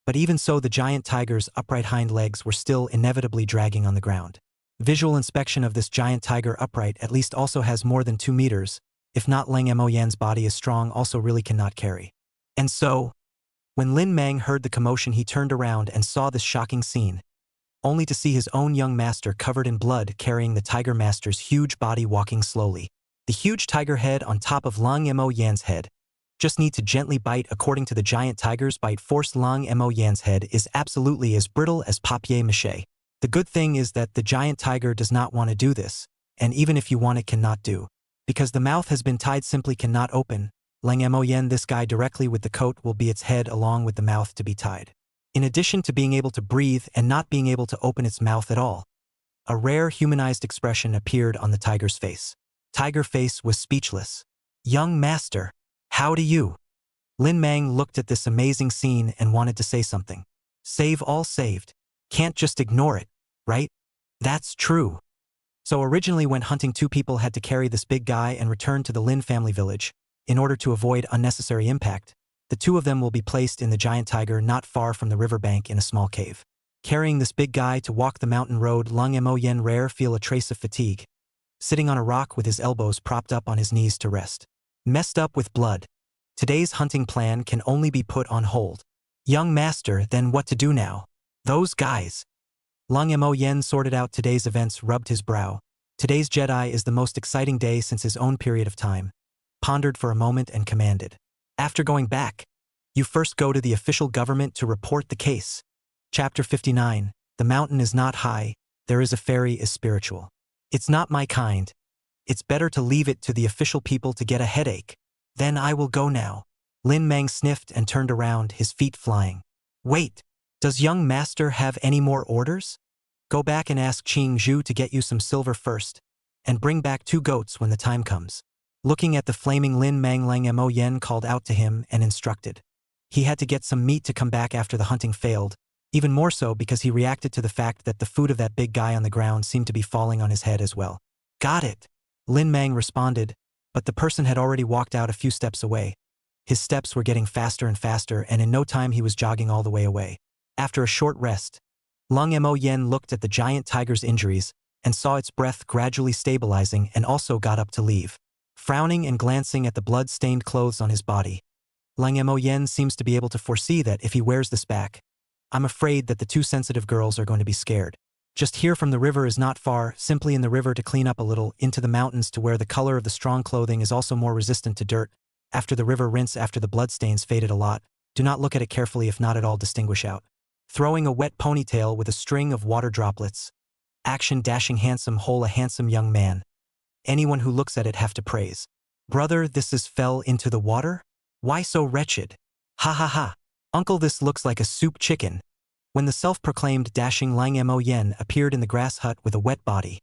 But even so, the giant tiger's upright hind legs were still inevitably dragging on the ground. Visual inspection of this giant tiger upright at least also has more than 2 meters, if not Lung Mo Yen's body is strong also really cannot carry. And so, when Lin Mang heard the commotion he turned around and saw this shocking scene, only to see his own young master covered in blood carrying the tiger master's huge body walking slowly. The huge tiger head on top of Lung Mo Yen's head. Just need to gently bite. According to the giant tiger's bite force, Lung Mo Yen's head is absolutely as brittle as papier-mâché. The good thing is that the giant tiger does not want to do this, and even if you want it cannot do. Because the mouth has been tied, simply cannot open. Lung Mo Yen, this guy directly with the coat will be its head along with the mouth to be tied. In addition to being able to breathe and not being able to open its mouth at all, a rare humanized expression appeared on the tiger's face. Tiger face was speechless. Young master, how do you? Lin Mang looked at this amazing scene and wanted to say something. Save all saved. Can't just ignore it, right? That's true. So originally when hunting, 2 people had to carry this big guy and return to the Lin family village. In order to avoid unnecessary impact, the 2 of them will be placed in the giant tiger not far from the riverbank in a small cave. Carrying this big guy to walk the mountain road, Lung Mo Yen rare feel a trace of fatigue. Sitting on a rock with his elbows propped up on his knees to rest. Messed up with blood. Today's hunting plan can only be put on hold. Young master, then what to do now? Those guys. Lung Mo Yen sorted out today's events, rubbed his brow. Today's Jedi is the most exciting day since his own period of time. Pondered for a moment and commanded. After going back. You first go to the official government to report the case. Chapter 59. The mountain is not high, there is a fairy is spiritual. It's not my kind. It's better to leave it to the official people to get a headache. Then I will go now. Lin Mang sniffed and turned around, his feet flying. Wait, does young master have any more orders? Go back and ask Qing Zhu to get you some silver first, and bring back 2 goats when the time comes. Looking at the flaming Lin Mang, Lang Mo Yen called out to him and instructed. He had to get some meat to come back after the hunting failed, even more so because he reacted to the fact that the food of that big guy on the ground seemed to be falling on his head as well. Got it, Lin Mang responded, but the person had already walked out a few steps away. His steps were getting faster and faster, and in no time he was jogging all the way away. After a short rest, Lang Mo Yen looked at the giant tiger's injuries and saw its breath gradually stabilizing and also got up to leave. Frowning and glancing at the blood-stained clothes on his body, Lang Mo Yen seems to be able to foresee that if he wears this back, I'm afraid that the 2 sensitive girls are going to be scared. Just here from the river is not far, simply in the river to clean up a little, into the mountains to where the color of the strong clothing is also more resistant to dirt. After the river rinse after the bloodstains faded a lot, do not look at it carefully if not at all distinguish out. Throwing a wet ponytail with a string of water droplets. Action dashing handsome whole a handsome young man. Anyone who looks at it have to praise. Brother, this is fell into the water? Why so wretched? Ha ha ha. Uncle, this looks like a soup chicken. When the self-proclaimed dashing Lang Mo Yen appeared in the grass hut with a wet body,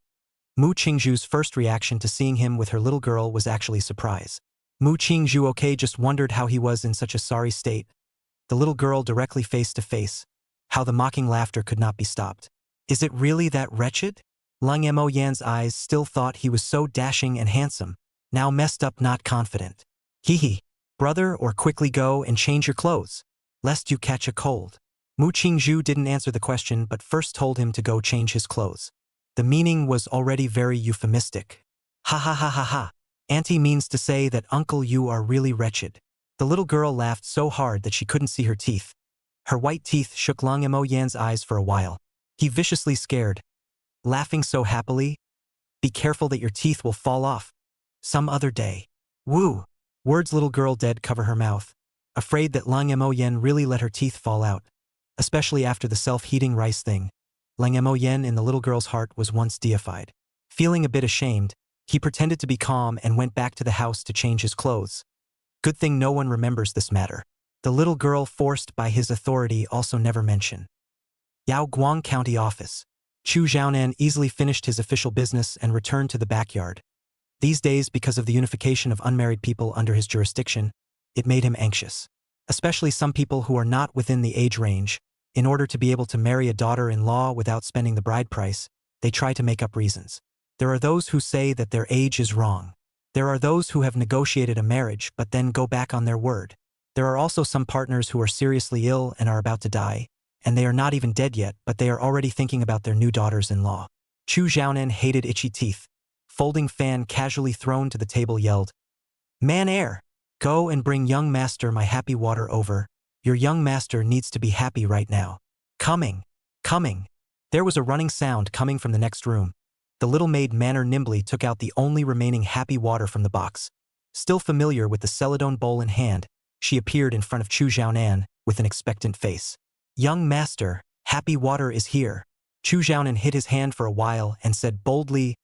Mu Qingzhu's first reaction to seeing him with her little girl was actually surprise. Mu Qingzhu okay just wondered how he was in such a sorry state. The little girl directly face to face. How the mocking laughter could not be stopped. Is it really that wretched? Lang Mo Yan's eyes still thought he was so dashing and handsome, now messed up not confident. Hee hee. Brother, or quickly go and change your clothes, lest you catch a cold. Mu Qingzhu didn't answer the question but first told him to go change his clothes. The meaning was already very euphemistic. Ha ha ha ha ha. Auntie means to say that uncle you are really wretched. The little girl laughed so hard that she couldn't see her teeth. Her white teeth shook Lang Mo Yan's eyes for a while. He viciously scared, laughing so happily. Be careful that your teeth will fall off. Some other day. Woo. Words little girl dead cover her mouth, afraid that Lang Mo Yen really let her teeth fall out, especially after the self-heating rice thing. Lang Mo Yen in the little girl's heart was once deified. Feeling a bit ashamed, he pretended to be calm and went back to the house to change his clothes. Good thing no one remembers this matter. The little girl forced by his authority also never mention. Yao Guang County Office. Chu Xiaonan easily finished his official business and returned to the backyard. These days, because of the unification of unmarried people under his jurisdiction, it made him anxious. Especially some people who are not within the age range. In order to be able to marry a daughter-in-law without spending the bride price, they try to make up reasons. There are those who say that their age is wrong. There are those who have negotiated a marriage but then go back on their word. There are also some partners who are seriously ill and are about to die, and they are not even dead yet but they are already thinking about their new daughters-in-law. Chu Xiaonan hated itchy teeth. Folding fan casually thrown to the table yelled, Man air! Go and bring young master my happy water over. Your young master needs to be happy right now. Coming! Coming! There was a running sound coming from the next room. The little maid Manner nimbly took out the only remaining happy water from the box. Still familiar with the celadone bowl in hand, she appeared in front of Chu Xiaonan with an expectant face. Young master, happy water is here. Chu Xiaonan hid his hand for a while and said boldly,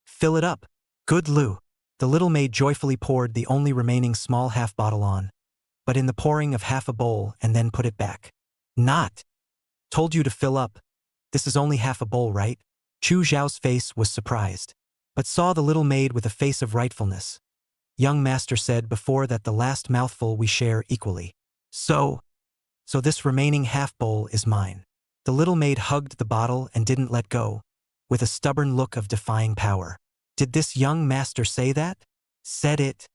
Fill it up. Good Lu. The little maid joyfully poured the only remaining small half bottle on, but in the pouring of half a bowl and then put it back. Not. Told you to fill up. This is only half a bowl, right? Chu Xiao's face was surprised, but saw the little maid with a face of rightfulness. Young master said before that the last mouthful we share equally. So this remaining half bowl is mine. The little maid hugged the bottle and didn't let go, with a stubborn look of defying power. Did this young master say that? Said it.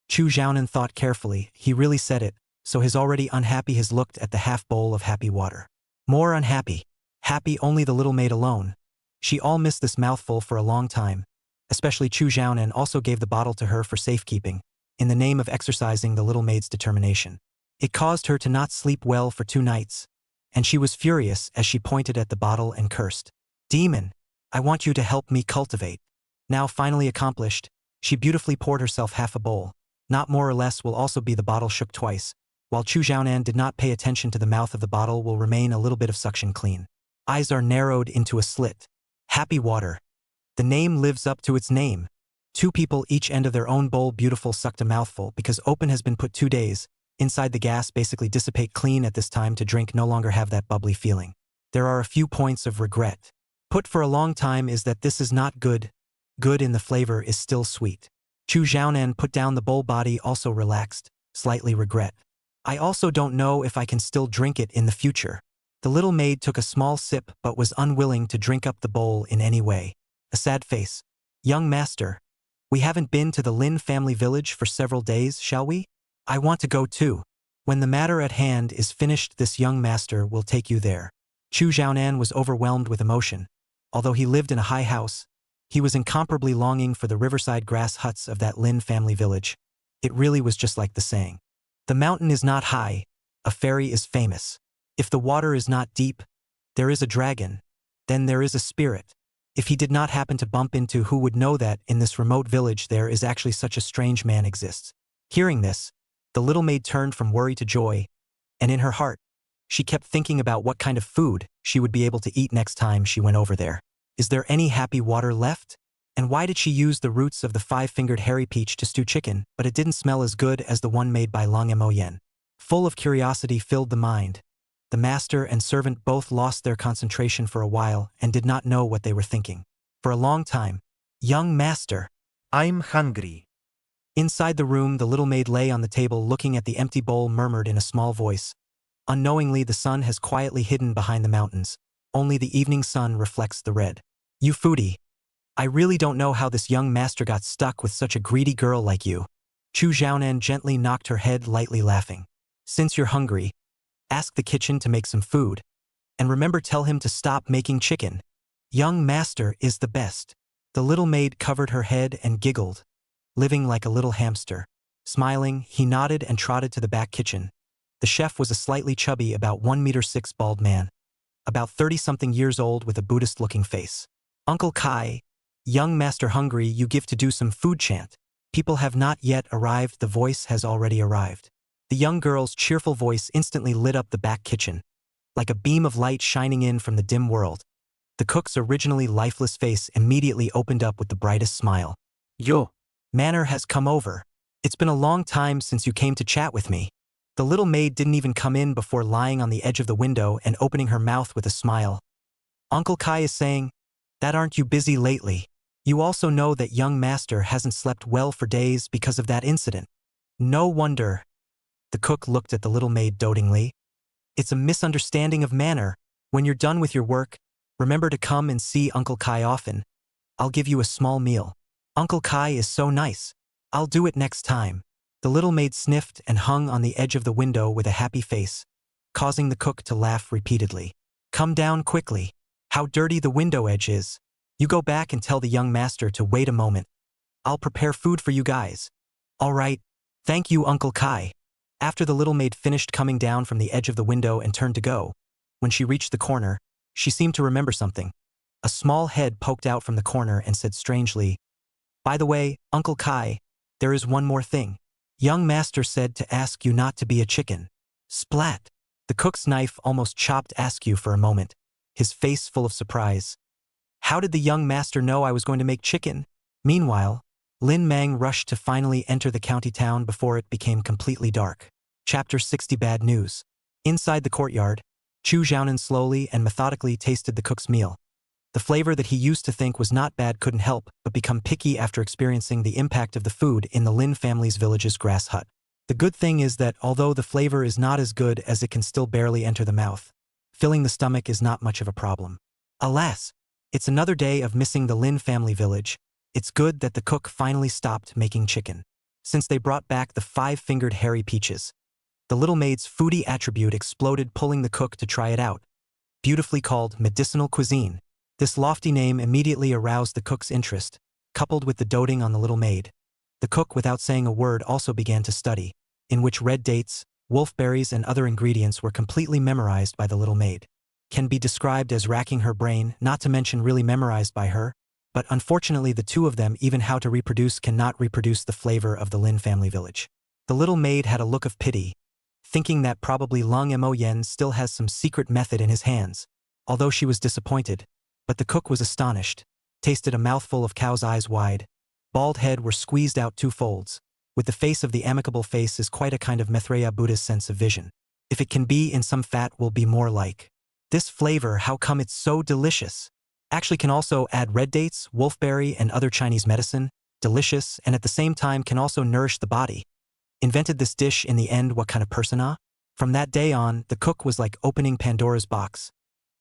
Chu Xiaonan thought carefully. He really said it, so his already unhappy has looked at the half bowl of happy water. More unhappy. Happy only the little maid alone. She all missed this mouthful for a long time. Especially Chu Xiaonan also gave the bottle to her for safekeeping, in the name of exercising the little maid's determination. It caused her to not sleep well for 2 nights, and she was furious as she pointed at the bottle and cursed. Demon, I want you to help me cultivate. Now finally accomplished, she beautifully poured herself half a bowl. Not more or less will also be the bottle shook twice, while Chu Xiaonan did not pay attention to the mouth of the bottle will remain a little bit of suction clean. Eyes are narrowed into a slit. Happy water. The name lives up to its name. Two people each end of their own bowl beautiful sucked a mouthful because open has been put 2 days. Inside the gas basically dissipate clean at this time to drink no longer have that bubbly feeling. There are a few points of regret. Put for a long time is that this is not good. Good in the flavor is still sweet. Chu Xiaonan put down the bowl body also relaxed, slightly regret. I also don't know if I can still drink it in the future. The little maid took a small sip but was unwilling to drink up the bowl in any way. A sad face. Young master, we haven't been to the Lin family village for several days, shall we? I want to go too. When the matter at hand is finished, this young master will take you there. Chu Xiaonan was overwhelmed with emotion. Although he lived in a high house, he was incomparably longing for the riverside grass huts of that Lin family village. It really was just like the saying. The mountain is not high, a fairy is famous. If the water is not deep, there is a dragon, then there is a spirit. If he did not happen to bump into who would know that in this remote village there is actually such a strange man exists. Hearing this, the little maid turned from worry to joy, and in her heart, she kept thinking about what kind of food she would be able to eat next time she went over there. Is there any happy water left? And why did she use the roots of the 5-fingered hairy peach to stew chicken, but it didn't smell as good as the one made by Lang Mo Yen? Full of curiosity filled the mind. The master and servant both lost their concentration for a while and did not know what they were thinking. For a long time, young master. I'm hungry. Inside the room, the little maid lay on the table looking at the empty bowl, murmured in a small voice. Unknowingly, the sun has quietly hidden behind the mountains. Only the evening sun reflects the red. You foodie. I really don't know how this young master got stuck with such a greedy girl like you. Chu Xiaonan gently knocked her head, lightly laughing. Since you're hungry, ask the kitchen to make some food. And remember, tell him to stop making chicken. Young master is the best. The little maid covered her head and giggled, living like a little hamster. Smiling, he nodded and trotted to the back kitchen. The chef was a slightly chubby, about 1.6 bald man, about 30-something years old with a Buddhist-looking face. Uncle Kai, young master hungry, you give to do some food chant. People have not yet arrived, the voice has already arrived. The young girl's cheerful voice instantly lit up the back kitchen, like a beam of light shining in from the dim world. The cook's originally lifeless face immediately opened up with the brightest smile. Yo. Manner has come over. It's been a long time since you came to chat with me. The little maid didn't even come in before lying on the edge of the window and opening her mouth with a smile. Uncle Kai is saying, that aren't you busy lately? You also know that young master hasn't slept well for days because of that incident. No wonder. The cook looked at the little maid dotingly. It's a misunderstanding of manner. When you're done with your work, remember to come and see Uncle Kai often. I'll give you a small meal. Uncle Kai is so nice. I'll do it next time. The little maid sniffed and hung on the edge of the window with a happy face, causing the cook to laugh repeatedly. Come down quickly. How dirty the window edge is. You go back and tell the young master to wait a moment. I'll prepare food for you guys. All right. Thank you, Uncle Kai. After the little maid finished coming down from the edge of the window and turned to go, when she reached the corner, she seemed to remember something. A small head poked out from the corner and said strangely, by the way, Uncle Kai, there is one more thing. Young master said to ask you not to be a chicken. Splat. The cook's knife almost chopped Askew for a moment, his face full of surprise. How did the young master know I was going to make chicken? Meanwhile, Lin Mang rushed to finally enter the county town before it became completely dark. Chapter 60 Bad News. Inside the courtyard, Chu Xiaonan slowly and methodically tasted the cook's meal. The flavor that he used to think was not bad couldn't help but become picky after experiencing the impact of the food in the Lin family's village's grass hut. The good thing is that although the flavor is not as good as it can still barely enter the mouth, filling the stomach is not much of a problem. Alas, it's another day of missing the Lin family village. It's good that the cook finally stopped making chicken, since they brought back the 5-fingered hairy peaches. The little maid's foodie attribute exploded, pulling the cook to try it out. Beautifully called medicinal cuisine, this lofty name immediately aroused the cook's interest, coupled with the doting on the little maid. The cook, without saying a word, also began to study, in which red dates, wolfberries, and other ingredients were completely memorized by the little maid. Can be described as racking her brain, not to mention really memorized by her, but unfortunately the two of them, even how to reproduce, cannot reproduce the flavor of the Lin family village. The little maid had a look of pity, thinking that probably Lung Mo Yen still has some secret method in his hands. Although she was disappointed, but the cook was astonished, tasted a mouthful of cow's eyes wide. Bald head were squeezed out 2 folds. With the face of the amicable face is quite a kind of Maitreya Buddha's sense of vision. If it can be in some fat will be more like. This flavor, how come it's so delicious? Actually can also add red dates, wolfberry, and other Chinese medicine. Delicious, and at the same time can also nourish the body. Invented this dish in the end, what kind of person, ah? From that day on, the cook was like opening Pandora's box.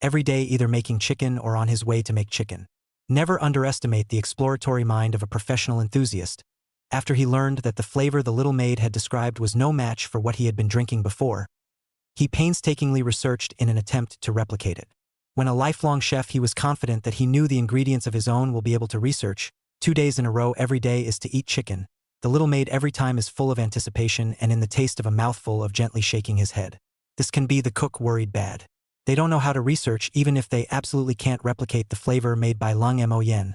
Every day either making chicken or on his way to make chicken. Never underestimate the exploratory mind of a professional enthusiast. After he learned that the flavor the little maid had described was no match for what he had been drinking before, he painstakingly researched in an attempt to replicate it. When a lifelong chef, he was confident that he knew the ingredients of his own will be able to research. 2 days in a row every day is to eat chicken. The little maid every time is full of anticipation and in the taste of a mouthful of gently shaking his head. This can be the cook worried bad. They don't know how to research even if they absolutely can't replicate the flavor made by Lung Mo Yen.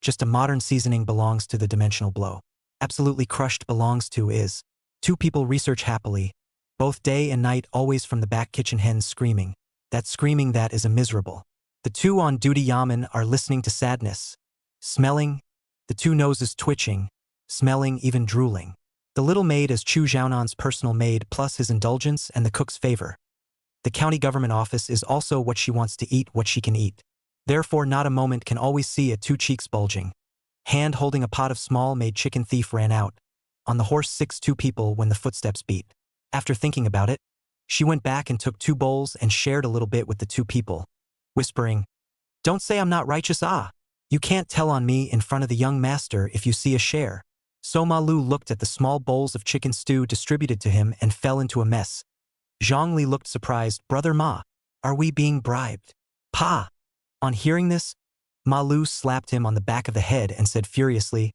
Just a modern seasoning belongs to the dimensional blow. Absolutely crushed belongs to is. 2 people research happily, both day and night, always from the back kitchen hens screaming. That screaming that is a miserable. The 2 on duty yamen are listening to sadness. Smelling. The 2 noses twitching. Smelling, even drooling. The little maid as Chu Xiaonan's personal maid plus his indulgence and the cook's favor. The county government office is also what she wants to eat, what she can eat. Therefore not a moment can always see it, 2 cheeks bulging. Hand holding a pot of small-made chicken thief ran out. On the horse 6 2 people when the footsteps beat. After thinking about it, she went back and took 2 bowls and shared a little bit with the 2 people, whispering, "Don't say I'm not righteous, ah. You can't tell on me in front of the young master if you see a share." So Ma Lu looked at the small bowls of chicken stew distributed to him and fell into a mess. Zhongli looked surprised. "Brother Ma, are we being bribed?" "Pa!" On hearing this, Ma Lu slapped him on the back of the head and said furiously,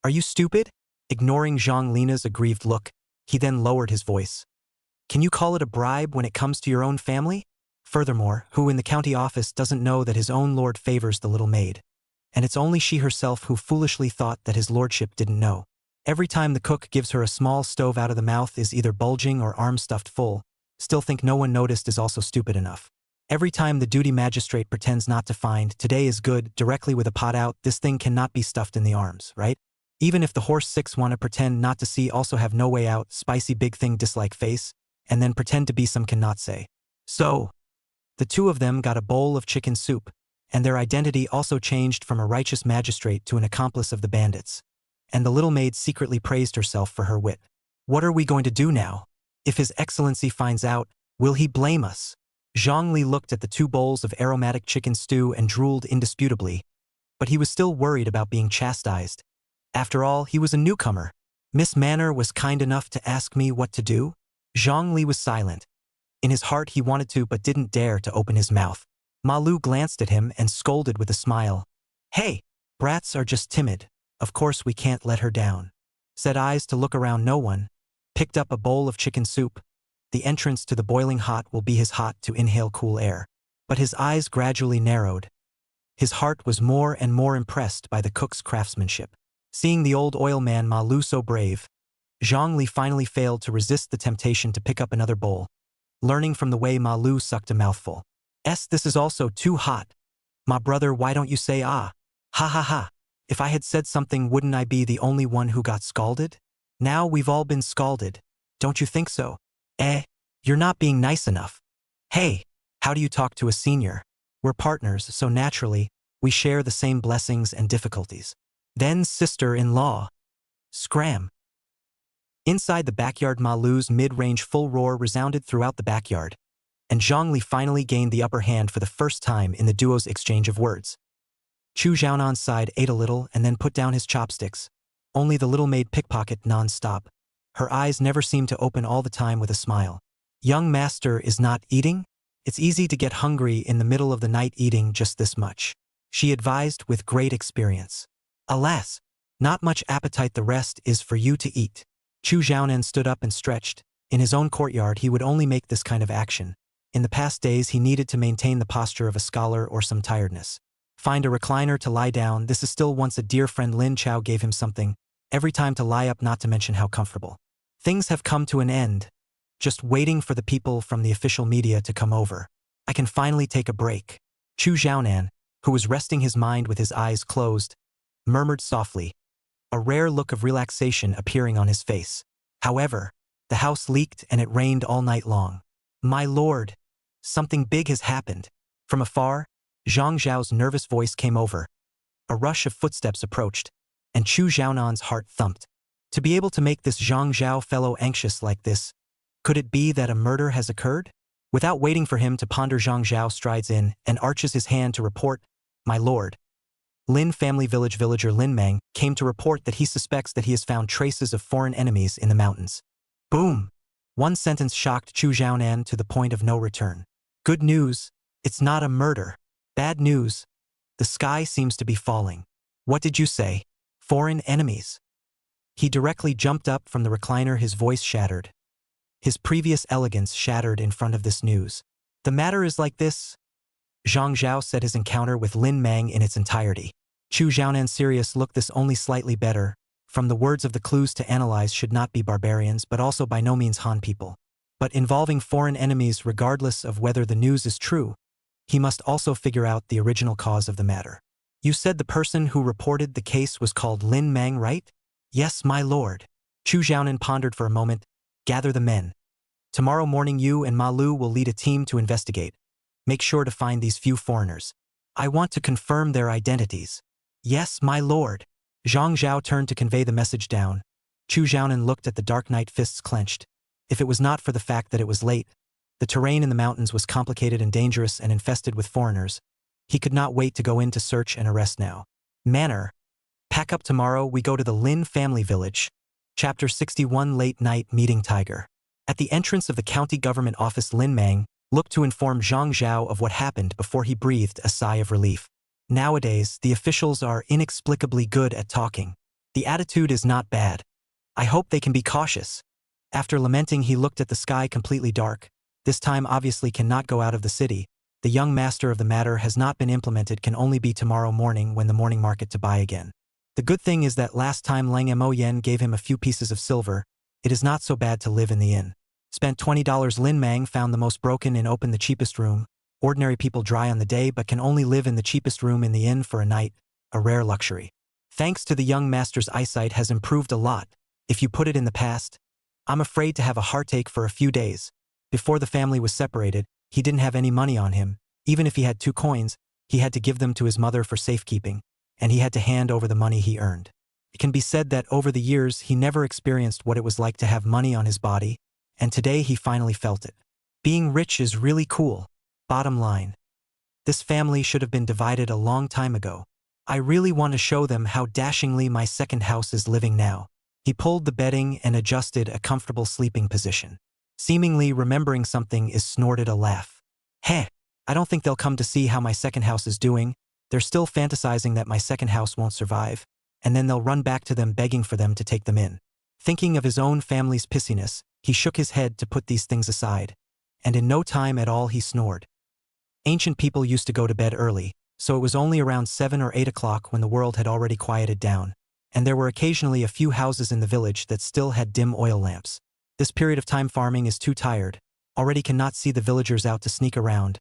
"Are you stupid?" Ignoring Zhang Lina's aggrieved look, he then lowered his voice. "Can you call it a bribe when it comes to your own family? Furthermore, who in the county office doesn't know that his own lord favors the little maid? And it's only she herself who foolishly thought that his lordship didn't know. Every time the cook gives her a small stove out of the mouth is either bulging or arm stuffed full. Still think no one noticed is also stupid enough. Every time the duty magistrate pretends not to find, today is good, directly with a pot out, this thing cannot be stuffed in the arms, right? Even if the horse 6 wanna pretend not to see, also have no way out, spicy big thing dislike face, and then pretend to be some cannot say. So, the 2 of them got a bowl of chicken soup, and their identity also changed from a righteous magistrate to an accomplice of the bandits. And the little maid secretly praised herself for her wit. What are we going to do now? If His Excellency finds out, will he blame us? Zhongli looked at the 2 bowls of aromatic chicken stew and drooled indisputably, but he was still worried about being chastised. After all, he was a newcomer. Miss Manor was kind enough to ask me what to do? Zhongli was silent. In his heart he wanted to but didn't dare to open his mouth. Ma Lu glanced at him and scolded with a smile. "Hey, brats are just timid. Of course we can't let her down." Said eyes to look around no one. Picked up a bowl of chicken soup. The entrance to the boiling hot will be his hot to inhale cool air. But his eyes gradually narrowed. His heart was more and more impressed by the cook's craftsmanship. Seeing the old oil man Ma Lu so brave, Zhongli finally failed to resist the temptation to pick up another bowl, learning from the way Ma Lu sucked a mouthful. This is also too hot. Ma brother, why don't you say ah? Ha ha ha. If I had said something, wouldn't I be the only one who got scalded? Now we've all been scalded. Don't you think so? You're not being nice enough. Hey, how do you talk to a senior? We're partners, so naturally, we share the same blessings and difficulties. Then sister-in-law. Scram. Inside the backyard, Ma Lu's mid-range full roar resounded throughout the backyard, and Zhongli finally gained the upper hand for the first time in the duo's exchange of words. Chu Xiaonan's side ate a little and then put down his chopsticks. Only the little maid pickpocket non-stop. Her eyes never seemed to open all the time with a smile. Young master is not eating? It's easy to get hungry in the middle of the night eating just this much, she advised with great experience. Alas, not much appetite, the rest is for you to eat. Chu Xiaonan stood up and stretched. In his own courtyard he would only make this kind of action. In the past days he needed to maintain the posture of a scholar or some tiredness. Find a recliner to lie down. This is still once a dear friend Lin Chao gave him something, every time to lie up, not to mention how comfortable. Things have come to an end. just waiting for the people from the official media to come over. I can finally take a break. Chu Xiaonan, who was resting his mind with his eyes closed, murmured softly, a rare look of relaxation appearing on his face. However, the house leaked and it rained all night long. My lord, something big has happened. From afar, Zhang Zhao's nervous voice came over. A rush of footsteps approached, and Chu Xiaonan's heart thumped. To be able to make this Zhang Zhao fellow anxious like this, could it be that a murder has occurred? Without waiting for him to ponder, Zhang Zhao strides in and arches his hand to report, my lord. Lin family village villager Lin Mang came to report that he suspects that he has found traces of foreign enemies in the mountains. Boom! One sentence shocked Chu Xiaonan to the point of no return. Good news, it's not a murder. Bad news, the sky seems to be falling. What did you say? Foreign enemies? He directly jumped up from the recliner, his voice shattered. His previous elegance shattered in front of this news. The matter is like this. Zhang Zhao said his encounter with Lin Mang in its entirety. Chu Xiaonan's serious look this only slightly better. From the words of the clues to analyze should not be barbarians but also by no means Han people. But involving foreign enemies regardless of whether the news is true, he must also figure out the original cause of the matter. You said the person who reported the case was called Lin Mang, right? Yes, my lord. Chu Xiaonan pondered for a moment. Gather the men. Tomorrow morning you and Ma Lu will lead a team to investigate. Make sure to find these few foreigners. I want to confirm their identities. Yes, my lord. Zhang Zhao turned to convey the message down. Chu Xiaonan looked at the dark night, fists clenched. If it was not for the fact that it was late, the terrain in the mountains was complicated and dangerous and infested with foreigners. He could not wait to go in to search and arrest now. Manner. Pack up tomorrow, we go to the Lin family village. Chapter 61 Late Night Meeting Tiger. At the entrance of the county government office, Lin Mang looked to inform Zhang Zhao of what happened before he breathed a sigh of relief. Nowadays, the officials are inexplicably good at talking. The attitude is not bad. I hope they can be cautious. After lamenting, he looked at the sky completely dark. This time obviously cannot go out of the city. The young master of the matter has not been implemented, can only be tomorrow morning when the morning market to buy again. The good thing is that last time Lang Mo Yen gave him a few pieces of silver. It is not so bad to live in the inn. Spent $20. Lin Mang found the most broken and opened the cheapest room. Ordinary people dry on the day but can only live in the cheapest room in the inn for a night, a rare luxury. Thanks to the young master's eyesight has improved a lot. If you put it in the past, I'm afraid to have a heartache for a few days. Before the family was separated, he didn't have any money on him. Even if he had 2 coins, he had to give them to his mother for safekeeping, and he had to hand over the money he earned. It can be said that over the years he never experienced what it was like to have money on his body, and today he finally felt it. Being rich is really cool. Bottom line. This family should have been divided a long time ago. I really want to show them how dashingly my second house is living now. He pulled the bedding and adjusted a comfortable sleeping position. Seemingly remembering something, is snorted a laugh. Heh, I don't think they'll come to see how my second house is doing. They're still fantasizing that my second house won't survive, and then they'll run back to them begging for them to take them in. Thinking of his own family's pissiness, he shook his head to put these things aside, and in no time at all he snored. Ancient people used to go to bed early, so it was only around 7 or 8 o'clock when the world had already quieted down, and there were occasionally a few houses in the village that still had dim oil lamps. This period of time farming is too tired, already cannot see the villagers out to sneak around.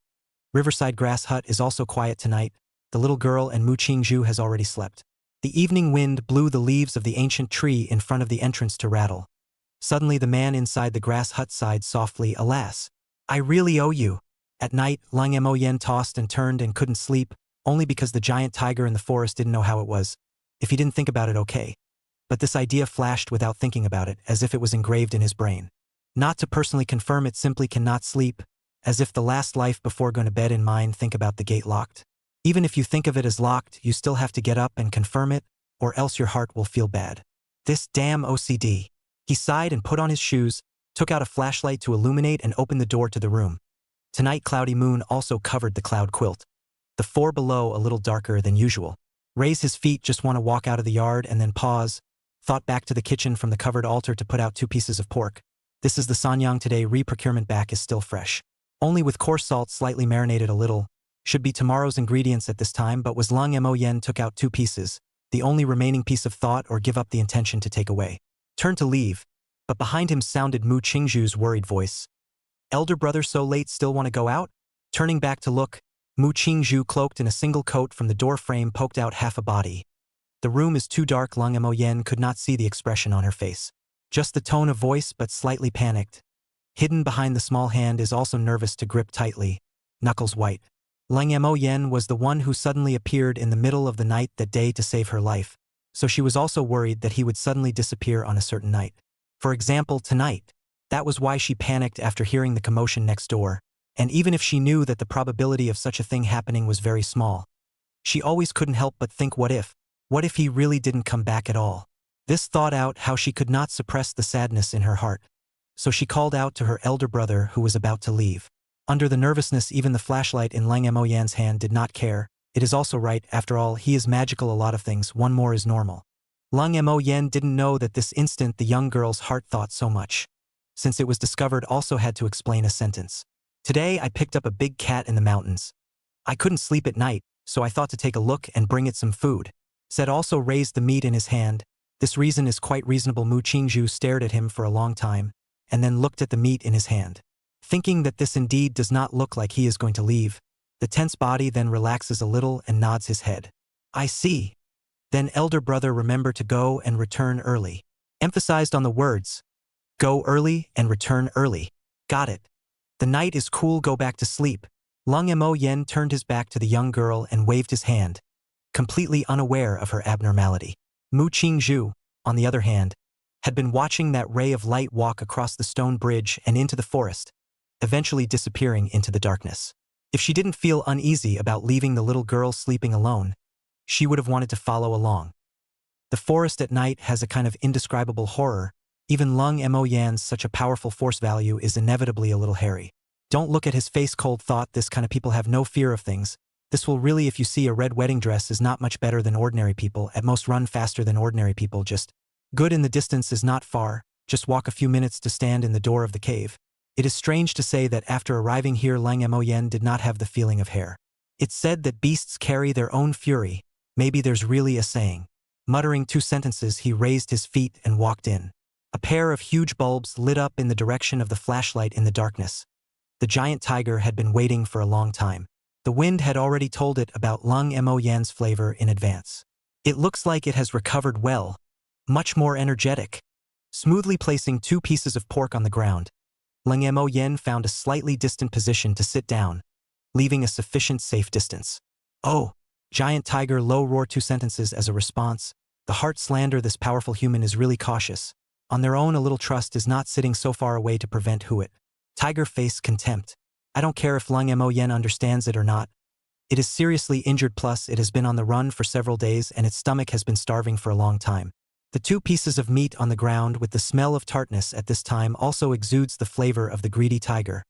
Riverside Grass Hut is also quiet tonight. The little girl and Mu Qingzhu has already slept. The evening wind blew the leaves of the ancient tree in front of the entrance to rattle. Suddenly the man inside the grass hut sighed softly, alas, I really owe you. At night, Lang Mo Yen tossed and turned and couldn't sleep, only because the giant tiger in the forest didn't know how it was. If he didn't think about it, okay. But this idea flashed without thinking about it, as if it was engraved in his brain. Not to personally confirm it, simply cannot sleep, as if the last life before going to bed in mind, think about the gate locked. Even if you think of it as locked, you still have to get up and confirm it, or else your heart will feel bad. This damn OCD. He sighed and put on his shoes, took out a flashlight to illuminate and opened the door to the room. Tonight cloudy moon also covered the cloud quilt. The floor below a little darker than usual. Raise his feet, just want to walk out of the yard and then pause. Thought back to the kitchen from the covered altar to put out 2 pieces of pork. This is the sanyang today, re-procurement back is still fresh. Only with coarse salt slightly marinated a little. Should be tomorrow's ingredients at this time, but was Lang Mo Yen took out 2 pieces, the only remaining piece of thought, or give up the intention to take away. Turn to leave. But behind him sounded Mu Qingzhu's worried voice. Elder brother so late still want to go out? Turning back to look, Mu Qingzhu cloaked in a single coat from the door frame poked out half a body. The room is too dark. Lung Mo could not see the expression on her face. Just the tone of voice but slightly panicked. Hidden behind the small hand is also nervous to grip tightly, knuckles white. Lung Mo was the one who suddenly appeared in the middle of the night that day to save her life, so she was also worried that he would suddenly disappear on a certain night. For example, tonight. That was why she panicked after hearing the commotion next door, and even if she knew that the probability of such a thing happening was very small, she always couldn't help but think what if he really didn't come back at all. This thought out how she could not suppress the sadness in her heart. So she called out to her elder brother who was about to leave. Under the nervousness, even the flashlight in Lung Mo hand did not care. It is also right, after all, he is magical. A lot of things, one more is normal. Lung Mo didn't know that this instant the young girl's heart thought so much. Since it was discovered also had to explain a sentence. Today I picked up a big cat in the mountains. I couldn't sleep at night, so I thought to take a look and bring it some food. Said also raised the meat in his hand. This reason is quite reasonable. Mu Qingzhu stared at him for a long time, and then looked at the meat in his hand. Thinking that this indeed does not look like he is going to leave, the tense body then relaxes a little and nods his head. I see. Then elder brother remember to go and return early. Emphasized on the words. Go early and return early. Got it. The night is cool, go back to sleep. Lung Mo turned his back to the young girl and waved his hand, completely unaware of her abnormality. Mu Qingzhu, on the other hand, had been watching that ray of light walk across the stone bridge and into the forest, eventually disappearing into the darkness. If she didn't feel uneasy about leaving the little girl sleeping alone, she would have wanted to follow along. The forest at night has a kind of indescribable horror. Even Lung Mo's such a powerful force value is inevitably a little hairy. Don't look at his face. Cold thought, this kind of people have no fear of things. This will really, if you see a red wedding dress, is not much better than ordinary people, at most run faster than ordinary people, just good in the distance is not far, just walk a few minutes to stand in the door of the cave. It is strange to say that after arriving here Lung Mo did not have the feeling of hair. It's said that beasts carry their own fury, maybe there's really a saying. Muttering 2 sentences he raised his feet and walked in. A pair of huge bulbs lit up in the direction of the flashlight in the darkness. The giant tiger had been waiting for a long time. The wind had already told it about Lung Mo's flavor in advance. It looks like it has recovered well, much more energetic. Smoothly placing 2 pieces of pork on the ground, Lung Mo found a slightly distant position to sit down, leaving a sufficient safe distance. Oh! Giant tiger low roar 2 sentences as a response. The heart slander, this powerful human is really cautious. On their own a little trust is not sitting so far away to prevent who it. Tiger face contempt. I don't care if Lung Mo understands it or not. It is seriously injured, plus it has been on the run for several days and its stomach has been starving for a long time. The 2 pieces of meat on the ground with the smell of tartness at this time also exudes the flavor of the greedy tiger.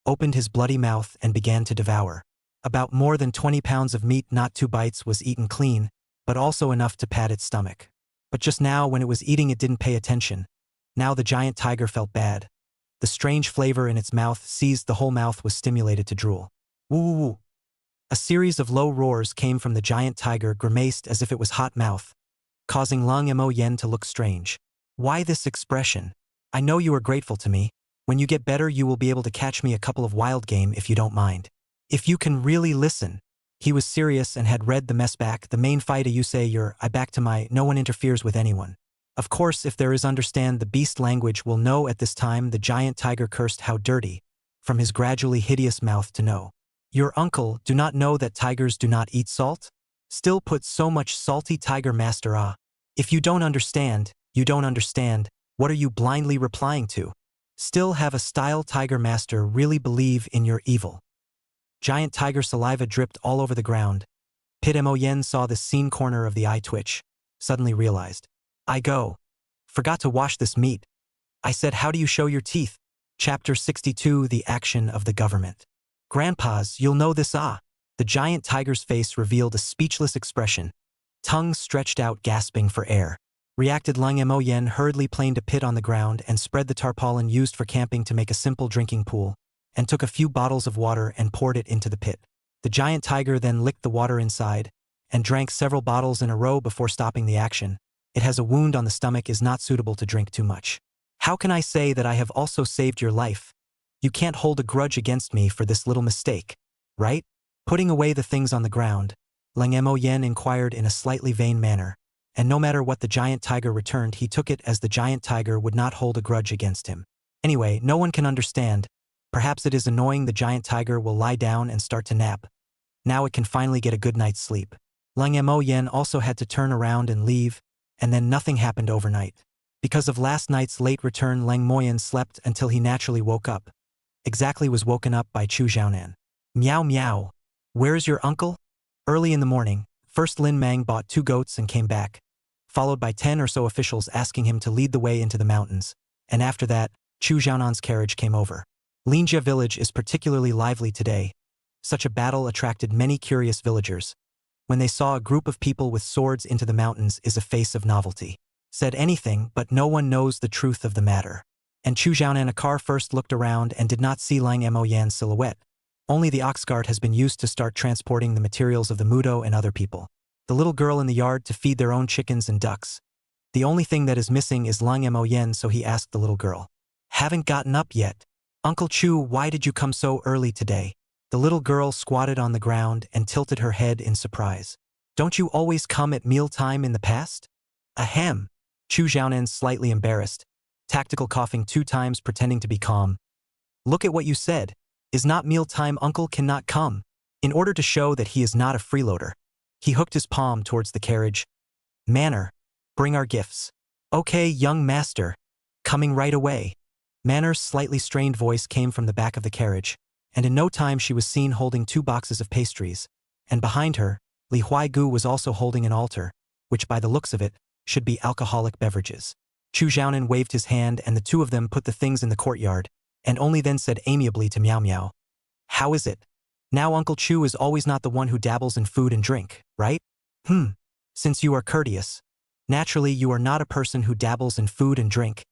Opened his bloody mouth and began to devour. About more than 20 pounds of meat, not 2 bites, was eaten clean, but also enough to pad its stomach. But just now when it was eating it didn't pay attention. Now the giant tiger felt bad. The strange flavor in its mouth seized the whole mouth was stimulated to drool. Woo woo woo. A series of low roars came from the giant tiger, grimaced as if it was hot mouth, causing Lung Mo to look strange. Why this expression? I know you are grateful to me. When you get better you will be able to catch me a couple of wild game if you don't mind. If you can really listen. He was serious and had read the mess back. The main fight you say you're, I back to my, no one interferes with anyone. Of course, if there is understand the beast language will know at this time the giant tiger cursed how dirty, from his gradually hideous mouth to know. Your uncle do not know that tigers do not eat salt? Still put so much salty tiger master ah. If you don't understand, you don't understand, what are you blindly replying to? Still have a style tiger master really believe in your evil. Giant tiger saliva dripped all over the ground. Pit Mo saw this scene, corner of the eye twitch, suddenly realized. I go. Forgot to wash this meat. I said, how do you show your teeth? Chapter 62, The Action of the Government. Grandpas, you'll know this ah. The giant tiger's face revealed a speechless expression, tongue stretched out gasping for air. Reacted Lung Mo hurriedly planed a pit on the ground and spread the tarpaulin used for camping to make a simple drinking pool, and took a few bottles of water and poured it into the pit. The giant tiger then licked the water inside, and drank several bottles in a row before stopping the action. It has a wound on the stomach, is not suitable to drink too much. How can I say that I have also saved your life? You can't hold a grudge against me for this little mistake, right? Putting away the things on the ground, Lang Mo Yen inquired in a slightly vain manner, and no matter what the giant tiger returned, he took it as the giant tiger would not hold a grudge against him. Anyway, no one can understand. Perhaps it is annoying the giant tiger will lie down and start to nap. Now it can finally get a good night's sleep. Lang Mo Yen also had to turn around and leave, and then nothing happened overnight. Because of last night's late return, Lang Mo Yen slept until he naturally woke up. Exactly was woken up by Chu Xiaonan. Meow meow. Where is your uncle? Early in the morning, first Lin Mang bought 2 goats and came back, followed by 10 or so officials asking him to lead the way into the mountains, and after that, Chu Xiaonan's carriage came over. Linjia village is particularly lively today. Such a battle attracted many curious villagers. When they saw a group of people with swords into the mountains is a face of novelty. Said anything, but no one knows the truth of the matter. And Chu Xiaonan, a car first looked around and did not see Lang Mo Yan's silhouette. Only the ox cart has been used to start transporting the materials of the mudo and other people. The little girl in the yard to feed their own chickens and ducks. The only thing that is missing is Lang Mo Yen, so he asked the little girl. Haven't gotten up yet. Uncle Chu, why did you come so early today? The little girl squatted on the ground and tilted her head in surprise. Don't you always come at mealtime in the past? Ahem. Chu Xiaonan, slightly embarrassed, tactical coughing 2 times pretending to be calm. Look at what you said. Is not mealtime, uncle cannot come. In order to show that he is not a freeloader, he hooked his palm towards the carriage. Manner, bring our gifts. Okay, young master. Coming right away. Manner's slightly strained voice came from the back of the carriage, and in no time she was seen holding 2 boxes of pastries, and behind her, Li Huaigu was also holding an altar, which by the looks of it, should be alcoholic beverages. Chu Xiaonan waved his hand and the 2 of them put the things in the courtyard, and only then said amiably to Miao Miao, how is it? Now Uncle Chu is always not the one who dabbles in food and drink, right? Since you are courteous. Naturally you are not a person who dabbles in food and drink.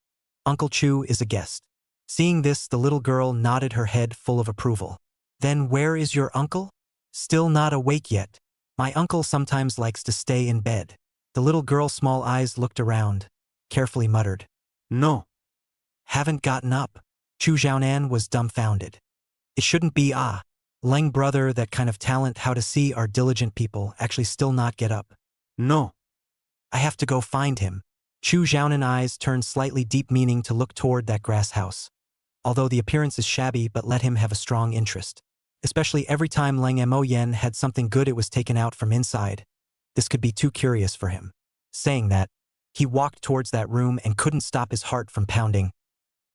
Uncle Chu is a guest. Seeing this, the little girl nodded her head full of approval. Then where is your uncle? Still not awake yet. My uncle sometimes likes to stay in bed. The little girl's small eyes looked around, carefully muttered. No. Haven't gotten up. Chu Xiaonan was dumbfounded. It shouldn't be Leng brother, that kind of talent how to see our diligent people actually still not get up. No. I have to go find him. Chu Xiaonan eyes turned slightly deep meaning to look toward that grass house. Although the appearance is shabby, but let him have a strong interest. Especially every time Lang Mo Yen had something good, it was taken out from inside. This could be too curious for him. Saying that, he walked towards that room and couldn't stop his heart from pounding.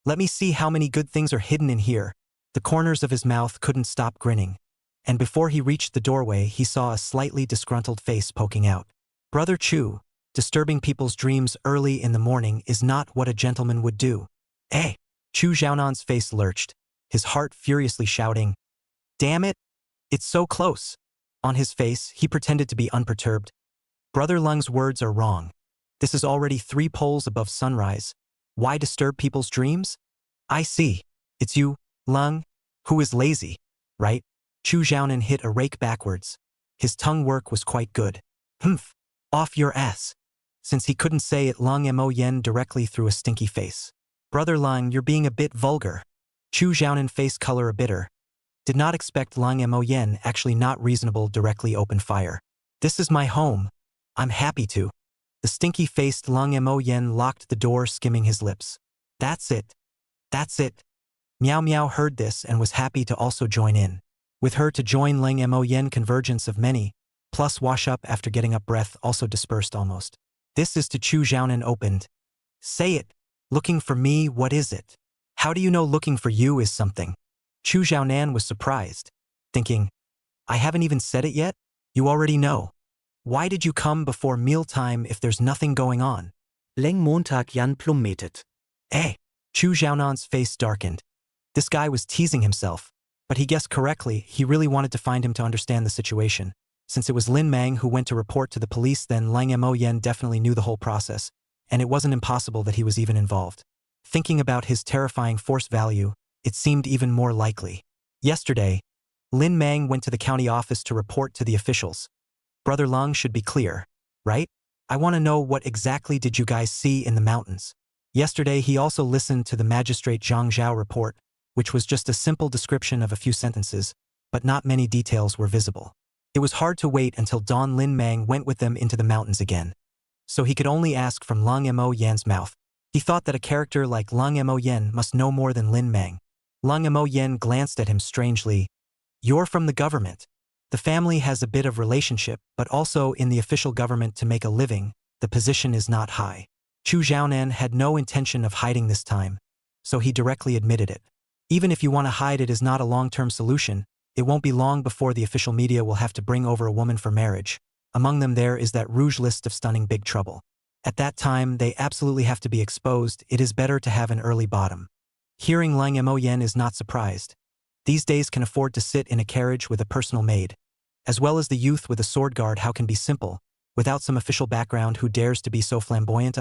Let me see how many good things are hidden in here. The corners of his mouth couldn't stop grinning. And before he reached the doorway, he saw a slightly disgruntled face poking out. Brother Chu, disturbing people's dreams early in the morning is not what a gentleman would do. Eh? Chu Xiaonan's face lurched, his heart furiously shouting, damn it! It's so close! On his face, he pretended to be unperturbed. Brother Lung's words are wrong. This is already 3 poles above sunrise. Why disturb people's dreams? I see. It's you, Lung, who is lazy, right? Chu Xiaonan hit a rake backwards. His tongue work was quite good. Humph, off your ass. Since he couldn't say it, Lung Mo Yen directly threw a stinky face. Brother Lung, you're being a bit vulgar. Chu Xiaonan, face color a bitter. Did not expect Lang Mo Yen actually not reasonable directly open fire. This is my home. I'm happy to. The stinky-faced Lang Mo Yen locked the door, skimming his lips. That's it. That's it. Miao Miao heard this and was happy to also join in. With her to join, Lang Mo Yen convergence of many, plus wash up after getting up breath also dispersed almost. This is to Chu Xiaonan opened. Say it. Looking for me, what is it? How do you know looking for you is something? Chu Xiaonan was surprised, thinking, I haven't even said it yet? You already know. Why did you come before mealtime if there's nothing going on? Leng Montag Jan plummetet. Eh? Chu Xiaonan's face darkened. This guy was teasing himself, but he guessed correctly. He really wanted to find him to understand the situation. Since it was Lin Mang who went to report to the police, then Lang Mo Yen definitely knew the whole process, and it wasn't impossible that he was even involved. Thinking about his terrifying force value, it seemed even more likely. Yesterday, Lin Mang went to the county office to report to the officials. Brother Lung should be clear, right? I want to know what exactly did you guys see in the mountains? Yesterday he also listened to the magistrate Zhang Zhao report, which was just a simple description of a few sentences, but not many details were visible. It was hard to wait until Don Lin Mang went with them into the mountains again. So he could only ask from Lang Mo Yan's mouth. He thought that a character like Lang Mo Yan must know more than Lin Mang. Lang Mo Yan glanced at him strangely. You're from the government. The family has a bit of relationship, but also in the official government to make a living, the position is not high. Chu Xiaonan had no intention of hiding this time, so he directly admitted it. Even if you want to hide it is not a long-term solution, it won't be long before the official media will have to bring over a woman for marriage. Among them there is that rouge list of stunning big trouble. At that time, they absolutely have to be exposed. It is better to have an early bottom. Hearing Lang Mo Yan is not surprised. These days can afford to sit in a carriage with a personal maid. As well as the youth with a sword guard how can be simple, without some official background who dares to be so flamboyant.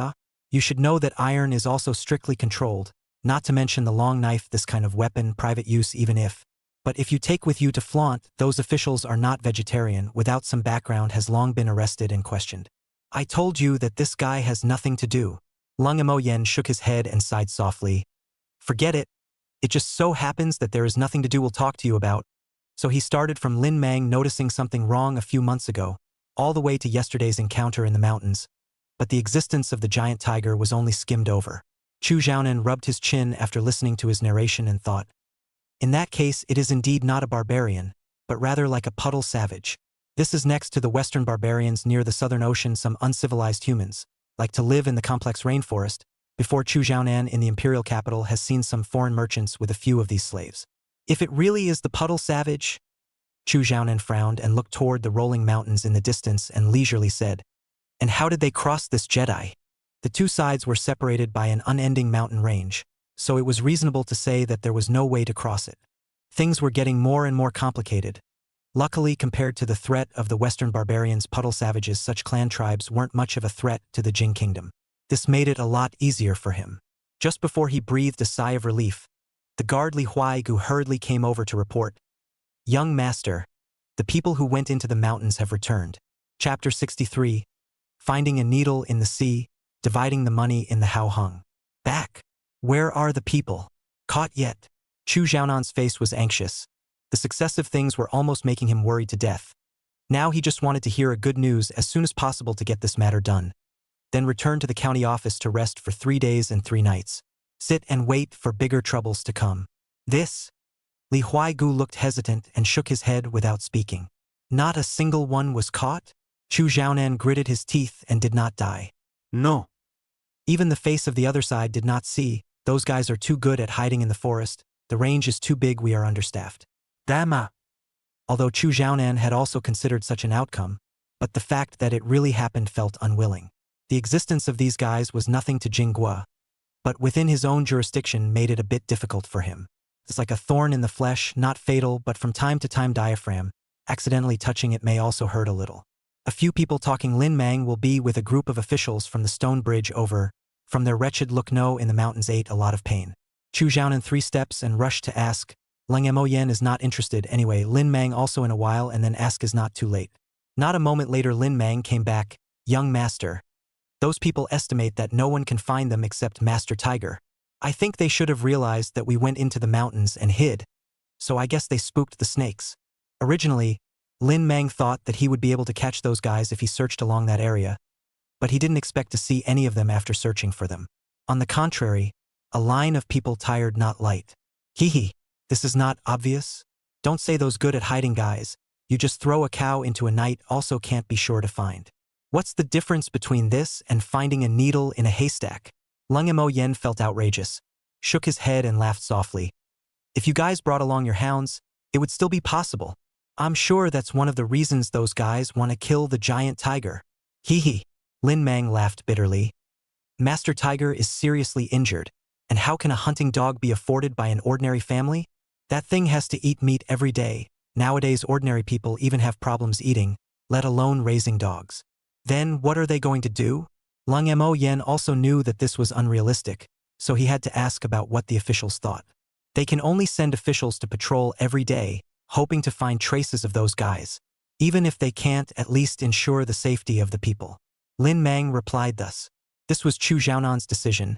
You should know that iron is also strictly controlled, not to mention the long knife, this kind of weapon, private use even if. But if you take with you to flaunt, those officials are not vegetarian, without some background has long been arrested and questioned. I told you that this guy has nothing to do. Lang Mo Yan shook his head and sighed softly. Forget it. It just so happens that there is nothing to do we'll talk to you about. So he started from Lin Mang noticing something wrong a few months ago, all the way to yesterday's encounter in the mountains. But the existence of the giant tiger was only skimmed over. Chu Xiaonan rubbed his chin after listening to his narration and thought, in that case it is indeed not a barbarian, but rather like a puddle savage. This is next to the western barbarians near the southern ocean, some uncivilized humans, like to live in the complex rainforest, before Chu Xiaonan in the imperial capital has seen some foreign merchants with a few of these slaves. If it really is the puddle savage? Chu Xiaonan frowned and looked toward the rolling mountains in the distance and leisurely said, and how did they cross this Jedi? The two sides were separated by an unending mountain range, so it was reasonable to say that there was no way to cross it. Things were getting more and more complicated. Luckily, compared to the threat of the western barbarians, puddle savages, such clan tribes weren't much of a threat to the Jing kingdom. This made it a lot easier for him. Just before he breathed a sigh of relief, the guard Li Huaigu hurriedly came over to report, young master, the people who went into the mountains have returned. Chapter 63, Finding a Needle in the Sea, Dividing the Money in the How Hung. Back. Where are the people? Caught yet? Chu Xiaonan's face was anxious. The successive things were almost making him worried to death. Now he just wanted to hear a good news as soon as possible to get this matter done. Then return to the county office to rest for 3 days and 3 nights. Sit and wait for bigger troubles to come. This? Li Huaigu looked hesitant and shook his head without speaking. Not a single one was caught? Chu Xiaonan gritted his teeth and did not die. No. Even the face of the other side did not see. Those guys are too good at hiding in the forest. The range is too big, we are understaffed. Dama. Although Chu Xiaonan had also considered such an outcome, but the fact that it really happened felt unwilling. The existence of these guys was nothing to Jinghua, but within his own jurisdiction made it a bit difficult for him. It's like a thorn in the flesh, not fatal, but from time to time diaphragm. Accidentally touching it may also hurt a little. A few people talking Lin Mang will be with a group of officials from the stone bridge over, from their wretched look-no in the mountains ate a lot of pain. Chu Xiaonan 3 steps and rushed to ask, Lang Mo Yan is not interested anyway, Lin Mang also in a while and then ask is not too late. Not a moment later Lin Mang came back, young master. Those people estimate that no one can find them except Master Tiger. I think they should have realized that we went into the mountains and hid, so I guess they spooked the snakes. Originally, Lin Mang thought that he would be able to catch those guys if he searched along that area, but he didn't expect to see any of them after searching for them. On the contrary, a line of people tired not light. Hee, this is not obvious? Don't say those good at hiding guys, you just throw a cow into a night also can't be sure to find. What's the difference between this and finding a needle in a haystack? Lang Mo Yan felt outrageous, shook his head and laughed softly. If you guys brought along your hounds, it would still be possible. I'm sure that's one of the reasons those guys want to kill the giant tiger. Hee. Lin Mang laughed bitterly. Master Tiger is seriously injured, and how can a hunting dog be afforded by an ordinary family? That thing has to eat meat every day. Nowadays ordinary people even have problems eating, let alone raising dogs. Then what are they going to do? Lang Mo Yan also knew that this was unrealistic, so he had to ask about what the officials thought. They can only send officials to patrol every day, hoping to find traces of those guys, even if they can't at least ensure the safety of the people. Lin Mang replied thus. This was Chu Xiaonan's decision,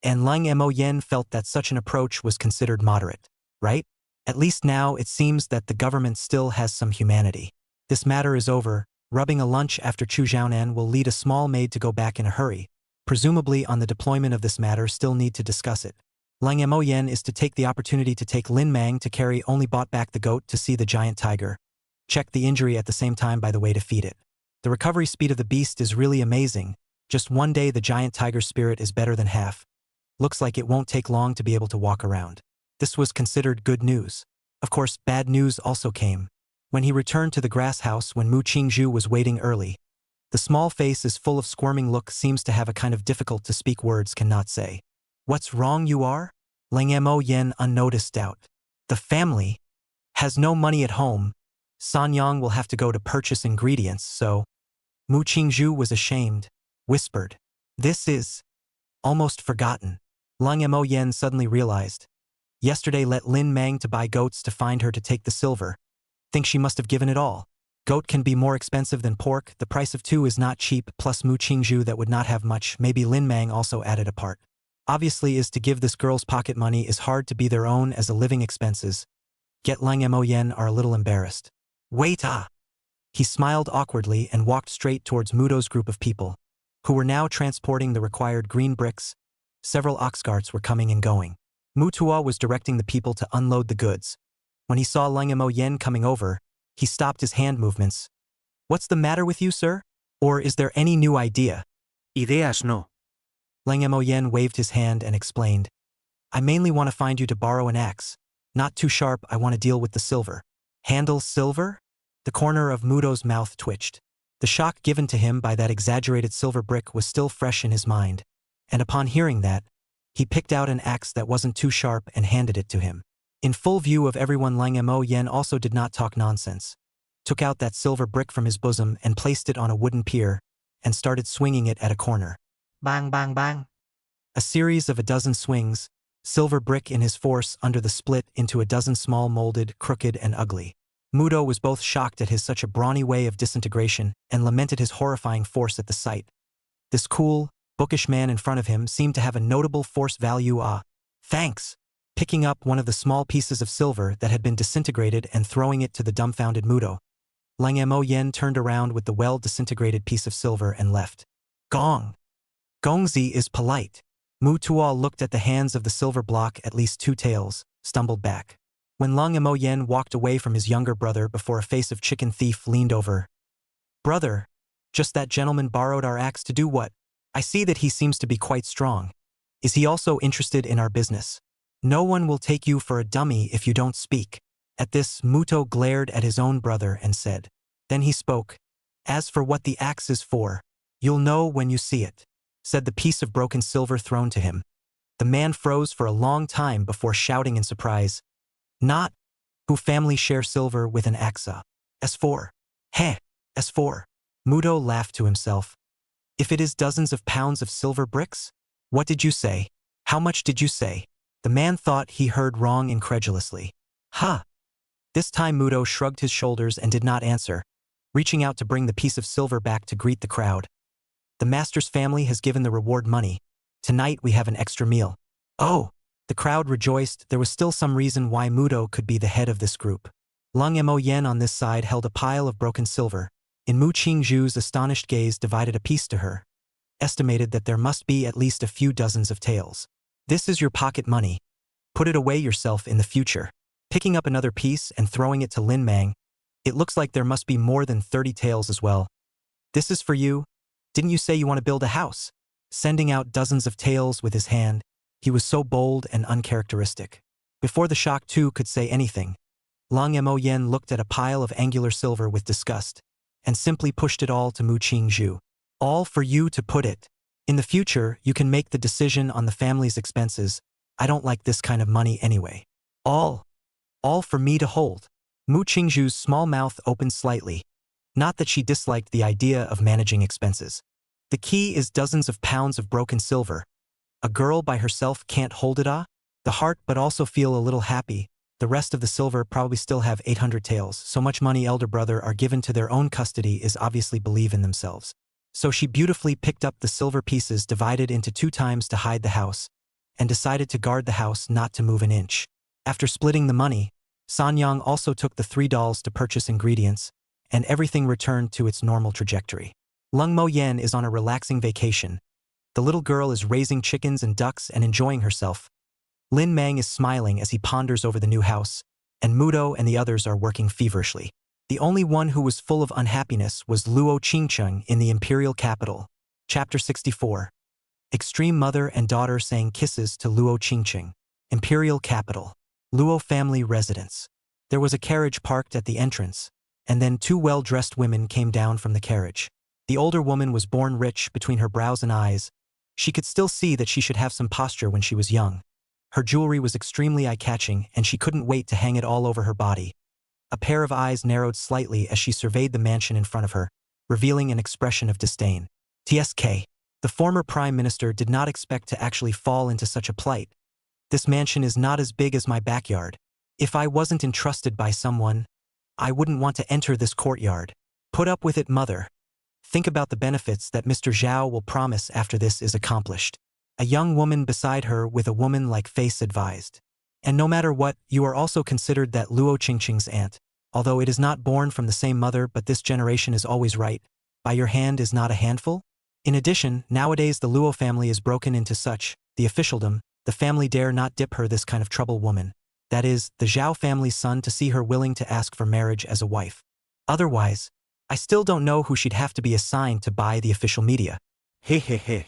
And Lang Mo Yen felt that such an approach was considered moderate, right? At least now it seems that the government still has some humanity. This matter is over. Rubbing a lunch after Chu Xiaonan will lead a small maid to go back in a hurry. Presumably on the deployment of this matter still need to discuss it. Lang Mo Yen is to take the opportunity to take Lin Mang to carry only bought back the goat to see the giant tiger. Check the injury at the same time by the way to feed it. The recovery speed of the beast is really amazing. Just one day the giant tiger's spirit is better than half. Looks like it won't take long to be able to walk around. This was considered good news. Of course, bad news also came. When he returned to the grass house when Mu Qingzhu was waiting early, the small face is full of squirming look seems to have a kind of difficult to speak words cannot say. What's wrong you are? Lang Mo Yen unnoticed doubt. The family has no money at home. Sanyang will have to go to purchase ingredients, so. Mu Qingzhu was ashamed, whispered. This is almost forgotten. Lang Mo Yen suddenly realized. Yesterday let Lin Mang to buy goats to find her to take the silver. Think she must have given it all. Goat can be more expensive than pork, the price of two is not cheap, plus Mu Qingzhu that would not have much, maybe Lin Mang also added a part. Obviously is to give this girl's pocket money is hard to be their own as a living expenses. Get Lang Mo Yen are a little embarrassed. Wait He smiled awkwardly and walked straight towards Mudo's group of people, who were now transporting the required green bricks. Several ox carts were coming and going. Mu Tuo was directing the people to unload the goods. When he saw Lang Mo Yen coming over, he stopped his hand movements. What's the matter with you, sir? Or is there any new idea? Ideas no. Lang Mo Yen waved his hand and explained. I mainly want to find you to borrow an axe. Not too sharp, I want to deal with the silver. Handle silver? The corner of Mudo's mouth twitched. The shock given to him by that exaggerated silver brick was still fresh in his mind, and upon hearing that, he picked out an axe that wasn't too sharp and handed it to him. In full view of everyone, Lang Mo Yen also did not talk nonsense. Took out that silver brick from his bosom and placed it on a wooden pier, and started swinging it at a corner. Bang, bang, bang. A series of a dozen swings, silver brick in his force under the split into a dozen small molded, crooked and ugly. Mudo was both shocked at his such a brawny way of disintegration and lamented his horrifying force at the sight. This cool, bookish man in front of him seemed to have a notable force value. Thanks. Picking up one of the small pieces of silver that had been disintegrated and throwing it to the dumbfounded Mudo, Lang Mo Yen turned around with the well-disintegrated piece of silver and left. Gong. Gongzi is polite. Mu Tuo looked at the hands of the silver block at least two tails, stumbled back. When Lang Mo Yen walked away from his younger brother before a face of chicken thief leaned over. Brother, just that gentleman borrowed our axe to do what? I see that he seems to be quite strong. Is he also interested in our business? No one will take you for a dummy if you don't speak. At this, Muto glared at his own brother and said. Then he spoke. As for what the axe is for, you'll know when you see it, said the piece of broken silver thrown to him. The man froze for a long time before shouting in surprise. Not who family share silver with an axe. S4. Heh, S4. Muto laughed to himself. If it is dozens of pounds of silver bricks? What did you say? How much did you say? The man thought he heard wrong incredulously. Ha! This time Muto shrugged his shoulders and did not answer, reaching out to bring the piece of silver back to greet the crowd. The master's family has given the reward money. Tonight we have an extra meal. Oh! The crowd rejoiced. There was still some reason why Muto could be the head of this group. Lang Mo Yen on this side held a pile of broken silver. In Mu Qingzhu's astonished gaze divided a piece to her. Estimated that there must be at least a few dozens of taels. This is your pocket money. Put it away yourself in the future. Picking up another piece and throwing it to Lin Mang. It looks like there must be more than 30 taels as well. This is for you. Didn't you say you want to build a house? Sending out dozens of taels with his hand, he was so bold and uncharacteristic. Before the shock too could say anything, Lang Mo Yen looked at a pile of angular silver with disgust, and simply pushed it all to Mu Qingzhu. All for you to put it. In the future, you can make the decision on the family's expenses. I don't like this kind of money anyway. All for me to hold. Mu Qingzhu's small mouth opened slightly. Not that she disliked the idea of managing expenses. The key is dozens of pounds of broken silver. A girl by herself can't hold it, the heart but also feel a little happy. The rest of the silver probably still have 800 taels. So much money elder brother are given to their own custody is obviously believe in themselves. So she beautifully picked up the silver pieces divided into 2 times to hide the house. and decided to guard the house not to move an inch. After splitting the money, Sanyang also took the 3 dolls to purchase ingredients, and everything returned to its normal trajectory. Lung Mo Yen is on a relaxing vacation. The little girl is raising chickens and ducks and enjoying herself. Lin Mang is smiling as he ponders over the new house, and Mudo and the others are working feverishly. The only one who was full of unhappiness was Luo Qingcheng in the imperial capital. Chapter 64. Extreme mother and daughter saying kisses to Luo Qingcheng. Imperial capital. Luo family residence. There was a carriage parked at the entrance, and then 2 well-dressed women came down from the carriage. The older woman was born rich between her brows and eyes. She could still see that she should have some posture when she was young. Her jewelry was extremely eye-catching, and she couldn't wait to hang it all over her body. A pair of eyes narrowed slightly as she surveyed the mansion in front of her, revealing an expression of disdain. TSK. The former prime minister did not expect to actually fall into such a plight. This mansion is not as big as my backyard. If I wasn't entrusted by someone, I wouldn't want to enter this courtyard. Put up with it, mother. Think about the benefits that Mr. Zhao will promise after this is accomplished. A young woman beside her with a woman-like face advised. And no matter what, you are also considered that Luo Qingcheng's aunt. Although it is not born from the same mother, but this generation is always right. By your hand is not a handful? In addition, nowadays the Luo family is broken into such, the officialdom, the family dare not dip her this kind of trouble woman. That is, the Zhao family's son to see her willing to ask for marriage as a wife. Otherwise, I still don't know who she'd have to be assigned to buy the official media. He.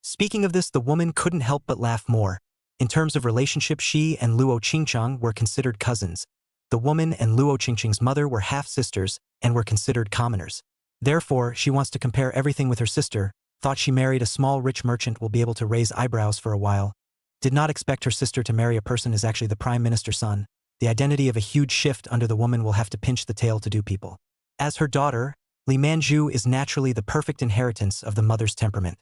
Speaking of this, the woman couldn't help but laugh more. In terms of relationship, she and Luo Qingcheng were considered cousins. The woman and Luo Qingcheng's mother were half-sisters and were considered commoners. Therefore, she wants to compare everything with her sister, thought she married a small rich merchant will be able to raise eyebrows for a while. Did not expect her sister to marry a person is actually the prime minister's son. The identity of a huge shift under the woman will have to pinch the tail to do people. As her daughter, Li Manju is naturally the perfect inheritance of the mother's temperament.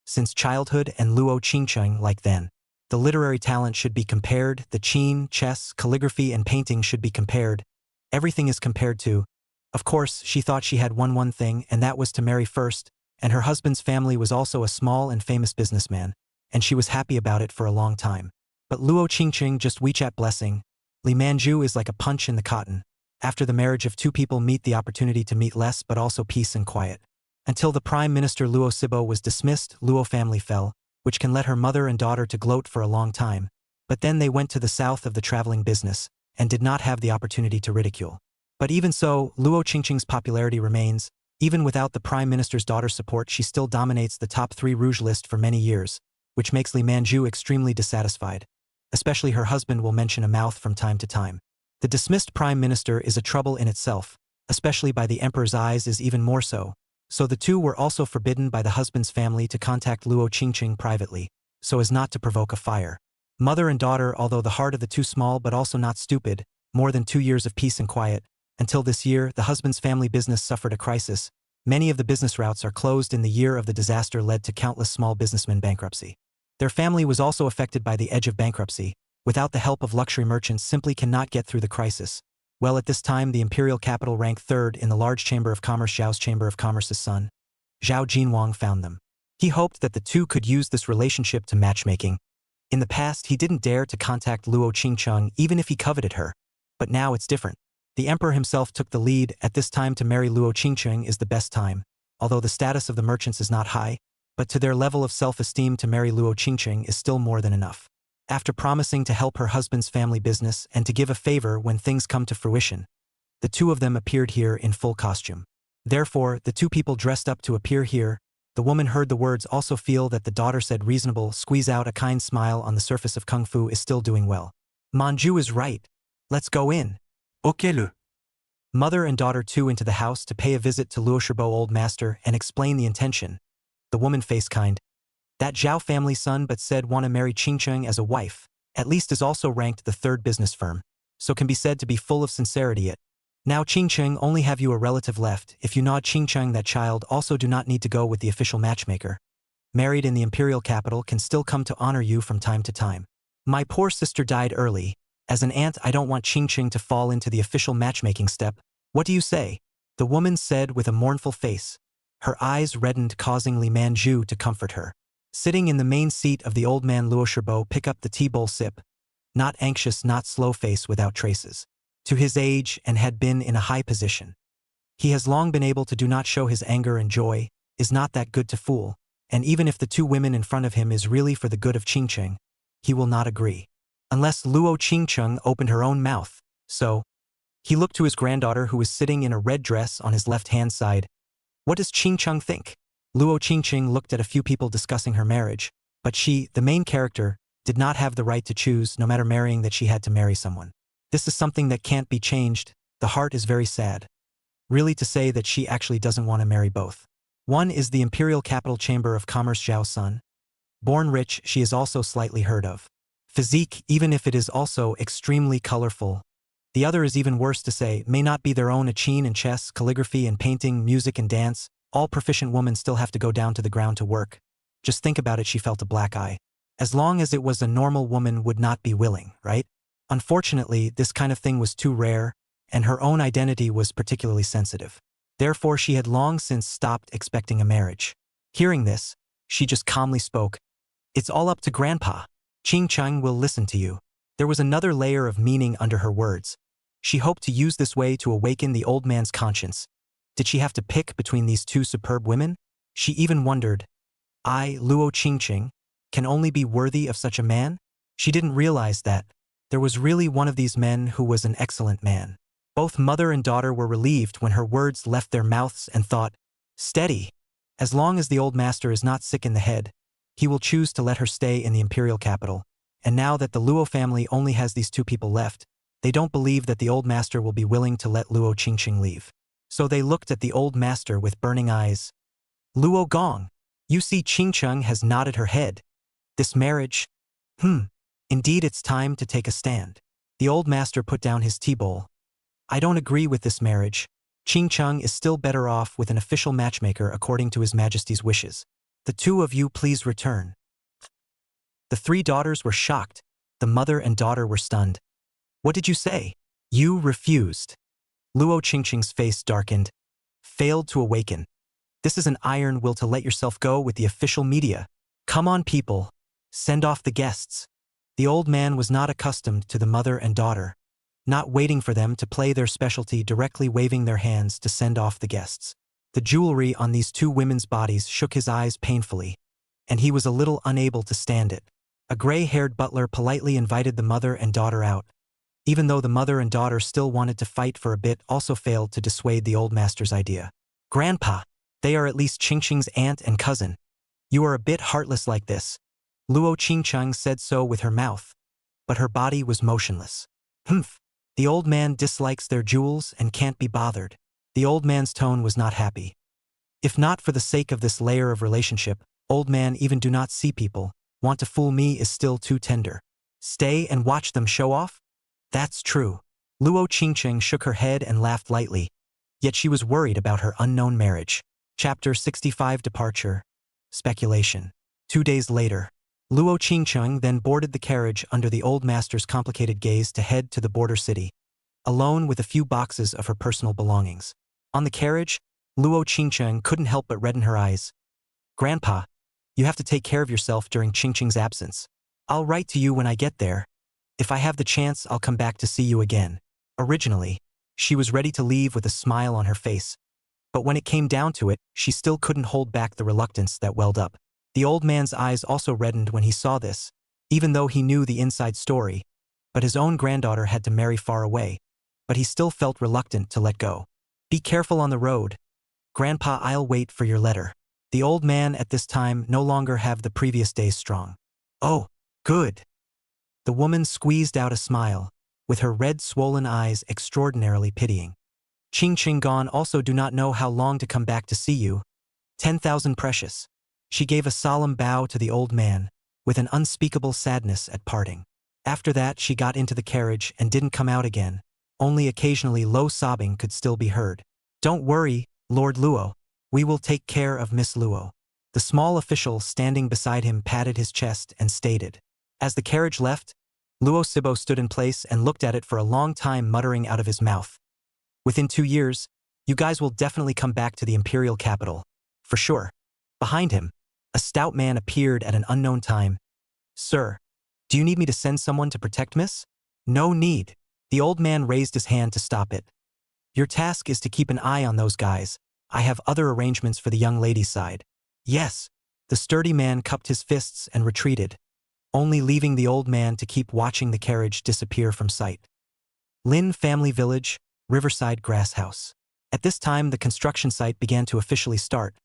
Since childhood and Luo Qingcheng like then. The literary talent should be compared, the qin, chess, calligraphy and painting should be compared. Everything is compared to. Of course, she thought she had one thing, and that was to marry first, and her husband's family was also a small and famous businessman, and she was happy about it for a long time. But Luo Qingcheng just WeChat blessing. Li Manju is like a punch in the cotton. After the marriage of 2 people meet the opportunity to meet less but also peace and quiet. Until the Prime Minister Luo Sibo was dismissed, Luo family fell, which can let her mother and daughter to gloat for a long time. But then they went to the south of the traveling business, and did not have the opportunity to ridicule. But even so, Luo Qingcheng's popularity remains. Even without the Prime Minister's daughter's support, she still dominates the top 3 rouge list for many years, which makes Li Manju extremely dissatisfied. Especially her husband will mention a mouth from time to time. The dismissed Prime Minister is a trouble in itself, especially by the Emperor's eyes is even more so. So the 2 were also forbidden by the husband's family to contact Luo Qingcheng privately, so as not to provoke a fire. Mother and daughter, although the heart of the 2 small but also not stupid, more than 2 years of peace and quiet. Until this year, the husband's family business suffered a crisis. Many of the business routes are closed in the year of the disaster led to countless small businessmen bankruptcy. Their family was also affected by the edge of bankruptcy. Without the help of luxury merchants simply cannot get through the crisis. Well, at this time, the imperial capital ranked 3rd in the large chamber of commerce. Zhao's chamber of commerce's son, Zhao Jinwang, found them. He hoped that the 2 could use this relationship to matchmaking. In the past, he didn't dare to contact Luo Qingcheng even if he coveted her. But now it's different. The emperor himself took the lead. At this time to marry Luo Qingcheng is the best time, although the status of the merchants is not high, but to their level of self-esteem to marry Luo Qingcheng is still more than enough. After promising to help her husband's family business and to give a favor when things come to fruition, the 2 of them appeared here in full costume. Therefore, the 2 people dressed up to appear here. The woman heard the words also feel that the daughter said reasonable, squeeze out a kind smile on the surface of Kung Fu is still doing well. Manju is right. Let's go in. Ok. Mother and daughter 2 into the house to pay a visit to Luo Shibo old master and explain the intention. The woman faced kind. That Zhao family son but said want to marry Qingcheng as a wife, at least is also ranked the 3rd business firm, so can be said to be full of sincerity. Now Qingcheng only have you a relative left. If you nod Qingcheng that child also do not need to go with the official matchmaker. Married in the imperial capital can still come to honor you from time to time. My poor sister died early. As an aunt I don't want Qingcheng to fall into the official matchmaking step. What do you say? The woman said with a mournful face. Her eyes reddened causing Li Manju to comfort her. Sitting in the main seat of the old man Luo Sherbo pick up the tea bowl sip, not anxious, not slow face without traces. To his age and had been in a high position. He has long been able to do not show his anger and joy, is not that good to fool, and even if the two women in front of him is really for the good of Qingcheng, he will not agree. Unless Luo Qingcheng opened her own mouth, so. He looked to his granddaughter who was sitting in a red dress on his left-hand side. What does Qingcheng think? Luo Qingcheng looked at a few people discussing her marriage, but she, the main character, did not have the right to choose, no matter marrying, that she had to marry someone. This is something that can't be changed. The heart is very sad. Really, to say that she actually doesn't want to marry both. One is the imperial capital chamber of commerce Zhao's son. Born rich, she is also slightly heard of. Physique, even if it is also extremely colorful. The other is even worse to say, may not be their own. A chin and chess, calligraphy and painting, music and dance, all proficient women still have to go down to the ground to work. Just think about it, she felt a black eye. As long as it was a normal woman would not be willing, right? Unfortunately, this kind of thing was too rare, and her own identity was particularly sensitive. Therefore, she had long since stopped expecting a marriage. Hearing this, she just calmly spoke. It's all up to Grandpa. Qingcheng will listen to you. There was another layer of meaning under her words. She hoped to use this way to awaken the old man's conscience. Did she have to pick between these two superb women? She even wondered, I, Luo Qingcheng, can only be worthy of such a man? She didn't realize that there was really one of these men who was an excellent man. Both mother and daughter were relieved when her words left their mouths and thought, steady. As long as the old master is not sick in the head, he will choose to let her stay in the imperial capital. And now that the Luo family only has these two people left, they don't believe that the old master will be willing to let Luo Qingcheng leave. So they looked at the old master with burning eyes. Luo Gong, you see Qingcheng has nodded her head. This marriage? Indeed it's time to take a stand. The old master put down his tea bowl. I don't agree with this marriage. Qingcheng is still better off with an official matchmaker according to His Majesty's wishes. The two of you please return. The three daughters were shocked. The mother and daughter were stunned. What did you say? You refused. Luo Qingcheng's face darkened. Failed to awaken. This is an iron will to let yourself go with the official media. Come on, people. Send off the guests. The old man was not accustomed to the mother and daughter, not waiting for them to play their specialty, directly waving their hands to send off the guests. The jewelry on these two women's bodies shook his eyes painfully, and he was a little unable to stand it. A gray-haired butler politely invited the mother and daughter out. Even though the mother and daughter still wanted to fight for a bit, also failed to dissuade the old master's idea. Grandpa, they are at least Qingcheng's aunt and cousin. You are a bit heartless like this. Luo Qingcheng said so with her mouth, but her body was motionless. The old man dislikes their jewels and can't be bothered. The old man's tone was not happy. If not for the sake of this layer of relationship, old man even do not see people. Want to fool me is still too tender. Stay and watch them show off? That's true. Luo Qingcheng shook her head and laughed lightly. Yet she was worried about her unknown marriage. Chapter 65 Departure. Speculation. 2 days later, Luo Qingcheng then boarded the carriage under the old master's complicated gaze to head to the border city, alone with a few boxes of her personal belongings. On the carriage, Luo Qingcheng couldn't help but redden her eyes. Grandpa, you have to take care of yourself during Qingcheng's absence. I'll write to you when I get there. If I have the chance, I'll come back to see you again. Originally, she was ready to leave with a smile on her face. But when it came down to it, she still couldn't hold back the reluctance that welled up. The old man's eyes also reddened when he saw this, even though he knew the inside story. But his own granddaughter had to marry far away. But he still felt reluctant to let go. Be careful on the road. Grandpa, I'll wait for your letter. The old man at this time no longer have the previous day's strong. Oh, good. The woman squeezed out a smile, with her red swollen eyes extraordinarily pitying. Qingcheng gone also do not know how long to come back to see you. 10,000 precious. She gave a solemn bow to the old man, with an unspeakable sadness at parting. After that she got into the carriage and didn't come out again. Only occasionally low sobbing could still be heard. Don't worry, Lord Luo. We will take care of Miss Luo. The small official standing beside him patted his chest and stated. As the carriage left, Luo Sibo stood in place and looked at it for a long time, muttering out of his mouth. Within 2 years, you guys will definitely come back to the imperial capital. For sure. Behind him, A stout man appeared at an unknown time. "Sir, do you need me to send someone to protect Miss?" "No need." The old man raised his hand to stop it. "Your task is to keep an eye on those guys. I have other arrangements for the young lady's side." "Yes." The sturdy man cupped his fists and retreated, only leaving the old man to keep watching the carriage disappear from sight. Lin Family Village, Riverside Grass House. At this time, the construction site began to officially start.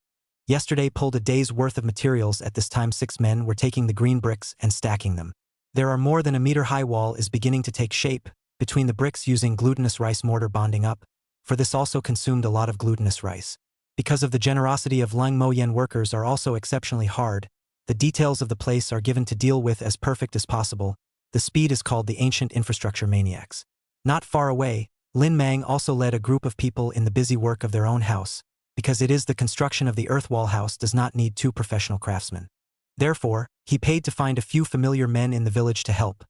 Yesterday pulled a day's worth of materials. At this time 6 men were taking the green bricks and stacking them. There are more than a meter-high wall is beginning to take shape, between the bricks using glutinous rice mortar bonding up, for this also consumed a lot of glutinous rice. Because of the generosity of Lang Mo Yen, workers are also exceptionally hard. The details of the place are given to deal with as perfect as possible. The speed is called the ancient infrastructure maniacs. Not far away, Lin Mang also led a group of people in the busy work of their own house, because it is the construction of the earth wall house does not need 2 professional craftsmen. Therefore, he paid to find a few familiar men in the village to help.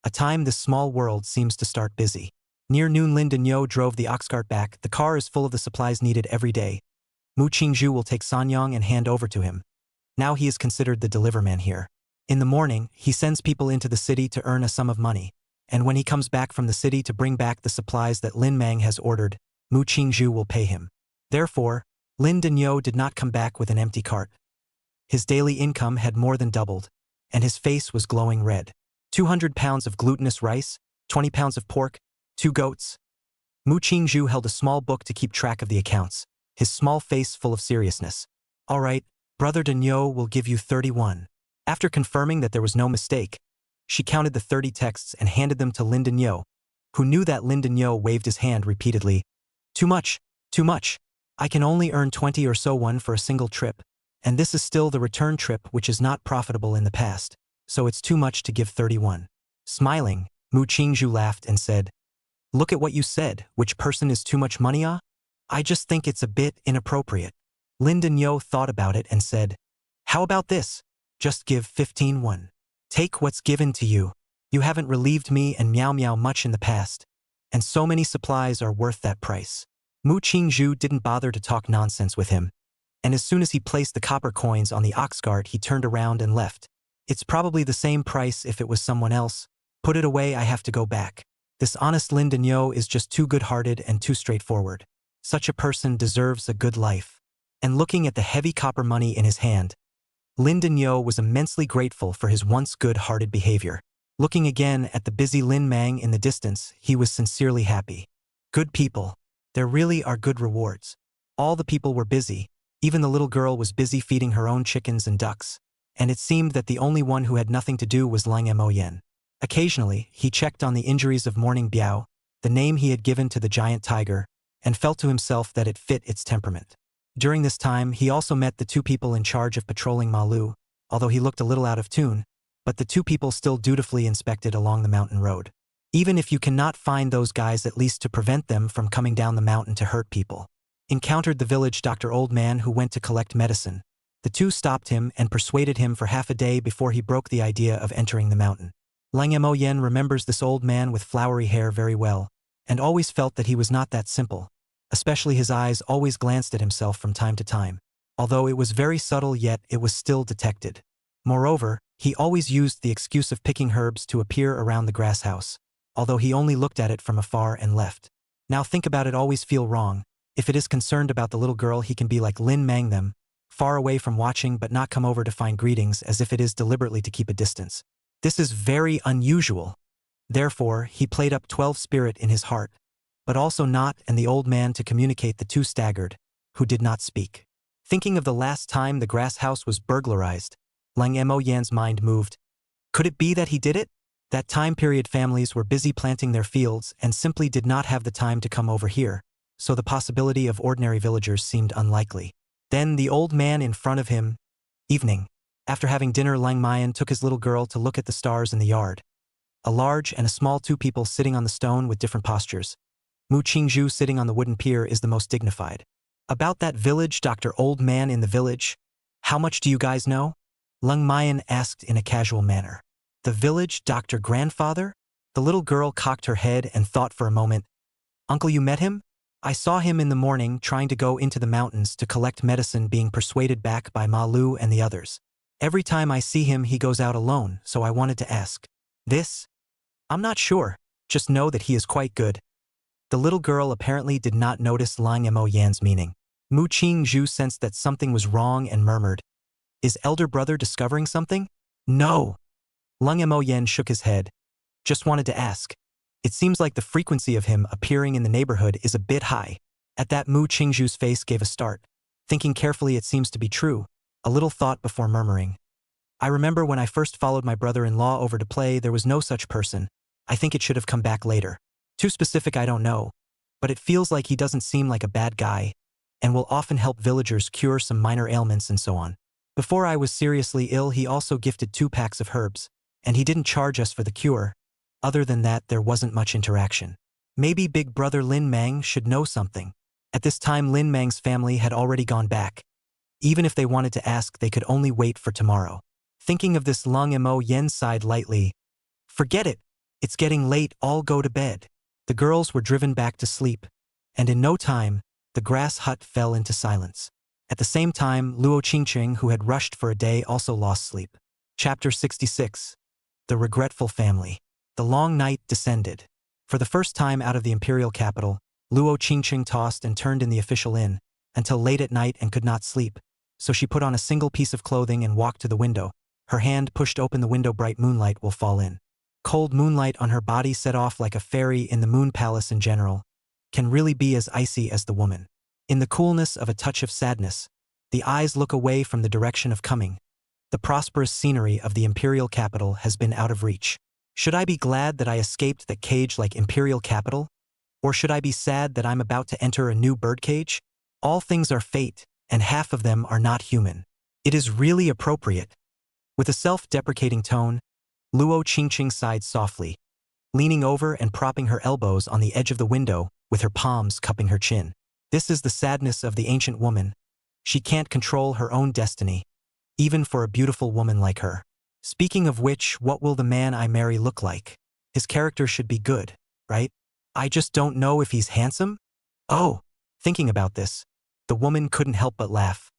A time this small world seems to start busy. Near noon, Lin Denyo drove the ox cart back. The car is full of the supplies needed every day. Mu Qingzhu will take Sanyang and hand over to him. Now he is considered the deliverman here. In the morning, he sends people into the city to earn a sum of money, and when he comes back from the city to bring back the supplies that Lin Mang has ordered, Mu Qingzhu will pay him. Therefore, Lin Denyo did not come back with an empty cart. His daily income had more than doubled, and his face was glowing red. 200 pounds of glutinous rice, 20 pounds of pork, 2 goats. Mu Qingzhu held a small book to keep track of the accounts, his small face full of seriousness. "All right, Brother Denyo will give you 31. After confirming that there was no mistake, she counted the 30 texts and handed them to Lin Denyo, who knew that Lin Denyo waved his hand repeatedly. "Too much, too much. I can only earn 20 or so one for a single trip, and this is still the return trip which is not profitable in the past, so it's too much to give 31. Smiling, Mu Qingzhu laughed and said, "Look at what you said, which person is too much money, ah? I just think it's a bit inappropriate." Lin Denyo thought about it and said, "How about this? Just give 15 won. Take what's given to you. You haven't relieved me and Miao Miao much in the past, and so many supplies are worth that price." Mu Qingzhu didn't bother to talk nonsense with him, and as soon as he placed the copper coins on the ox cart, he turned around and left. "It's probably the same price if it was someone else. Put it away, I have to go back. This honest Lin Denyo is just too good-hearted and too straightforward. Such a person deserves a good life." And looking at the heavy copper money in his hand, Lin Denyo was immensely grateful for his once good-hearted behavior. Looking again at the busy Lin Mang in the distance, he was sincerely happy. Good people. There really are good rewards. All the people were busy. Even the little girl was busy feeding her own chickens and ducks, and it seemed that the only one who had nothing to do was Lang Mo Yen. Occasionally, he checked on the injuries of Morning Biao, the name he had given to the giant tiger, and felt to himself that it fit its temperament. During this time, he also met the 2 people in charge of patrolling Malu, although he looked a little out of tune, but the 2 people still dutifully inspected along the mountain road. Even if you cannot find those guys, at least to prevent them from coming down the mountain to hurt people. Encountered the village doctor old man who went to collect medicine. The 2 stopped him and persuaded him for half a day before he broke the idea of entering the mountain. Lang Mo Yen remembers this old man with flowery hair very well, and always felt that he was not that simple. Especially his eyes always glanced at himself from time to time. Although it was very subtle, yet it was still detected. Moreover, he always used the excuse of picking herbs to appear around the grass house, although he only looked at it from afar and left. Now think about it, always feel wrong. If it is concerned about the little girl, he can be like Lin Mang them, far away from watching but not come over to find greetings, as if it is deliberately to keep a distance. This is very unusual. Therefore, he played up 12 spirit in his heart, but also not, and the old man to communicate. The 2 staggered, who did not speak. Thinking of the last time the grass house was burglarized, Lang Mo Yan's mind moved. Could it be that he did it? That time period families were busy planting their fields and simply did not have the time to come over here, so the possibility of ordinary villagers seemed unlikely. Then the old man in front of him. Evening. After having dinner, Lang Mayan took his little girl to look at the stars in the yard. A large and a small 2 people sitting on the stone with different postures. Mu Qingzhu sitting on the wooden pier is the most dignified. About that village doctor old man in the village, how much do you guys know? Lang Mayan asked in a casual manner. The village doctor grandfather? The little girl cocked her head and thought for a moment. Uncle, you met him? I saw him in the morning trying to go into the mountains to collect medicine, being persuaded back by Ma Lu and the others. Every time I see him he goes out alone, so I wanted to ask. This? I'm not sure, just know that he is quite good. The little girl apparently did not notice Lang Mo Yan's meaning. Mu Qingzhu sensed that something was wrong and murmured, "Is elder brother discovering something?" "No." Lang Mo Yan shook his head. "Just wanted to ask. It seems like the frequency of him appearing in the neighborhood is a bit high." At that, Mu Qingzhu's face gave a start. Thinking carefully, it seems to be true. A little thought before murmuring. "I remember when I first followed my brother-in-law over to play, there was no such person. I think it should have come back later. Too specific, I don't know. But it feels like he doesn't seem like a bad guy, and will often help villagers cure some minor ailments and so on. Before I was seriously ill, he also gifted 2 packs of herbs, and he didn't charge us for the cure. Other than that, there wasn't much interaction. Maybe big brother Lin Mang should know something." At this time, Lin Mang's family had already gone back. Even if they wanted to ask, they could only wait for tomorrow. Thinking of this, Lang Mo Yen sighed lightly. "Forget it. It's getting late, all go to bed." The girls were driven back to sleep, and in no time, the grass hut fell into silence. At the same time, Luo Qingqing, who had rushed for a day, also lost sleep. Chapter 66. The Regretful Family. The long night descended. For the first time out of the imperial capital, Luo Qingqing tossed and turned in the official inn, until late at night and could not sleep, so she put on a single piece of clothing and walked to the window. Her hand pushed open the window. Bright moonlight will fall in. Cold moonlight on her body set off like a fairy. In the moon palace in general, can really be as icy as the woman. In the coolness of a touch of sadness, the eyes look away from the direction of coming. The prosperous scenery of the imperial capital has been out of reach. Should I be glad that I escaped that cage like imperial capital? Or should I be sad that I'm about to enter a new birdcage? All things are fate, and half of them are not human. It is really appropriate. With a self-deprecating tone, Luo Qingqing sighed softly, leaning over and propping her elbows on the edge of the window with her palms cupping her chin. This is the sadness of the ancient woman. She can't control her own destiny, even for a beautiful woman like her. Speaking of which, what will the man I marry look like? His character should be good, right? I just don't know if he's handsome? Oh, thinking about this, the woman couldn't help but laugh.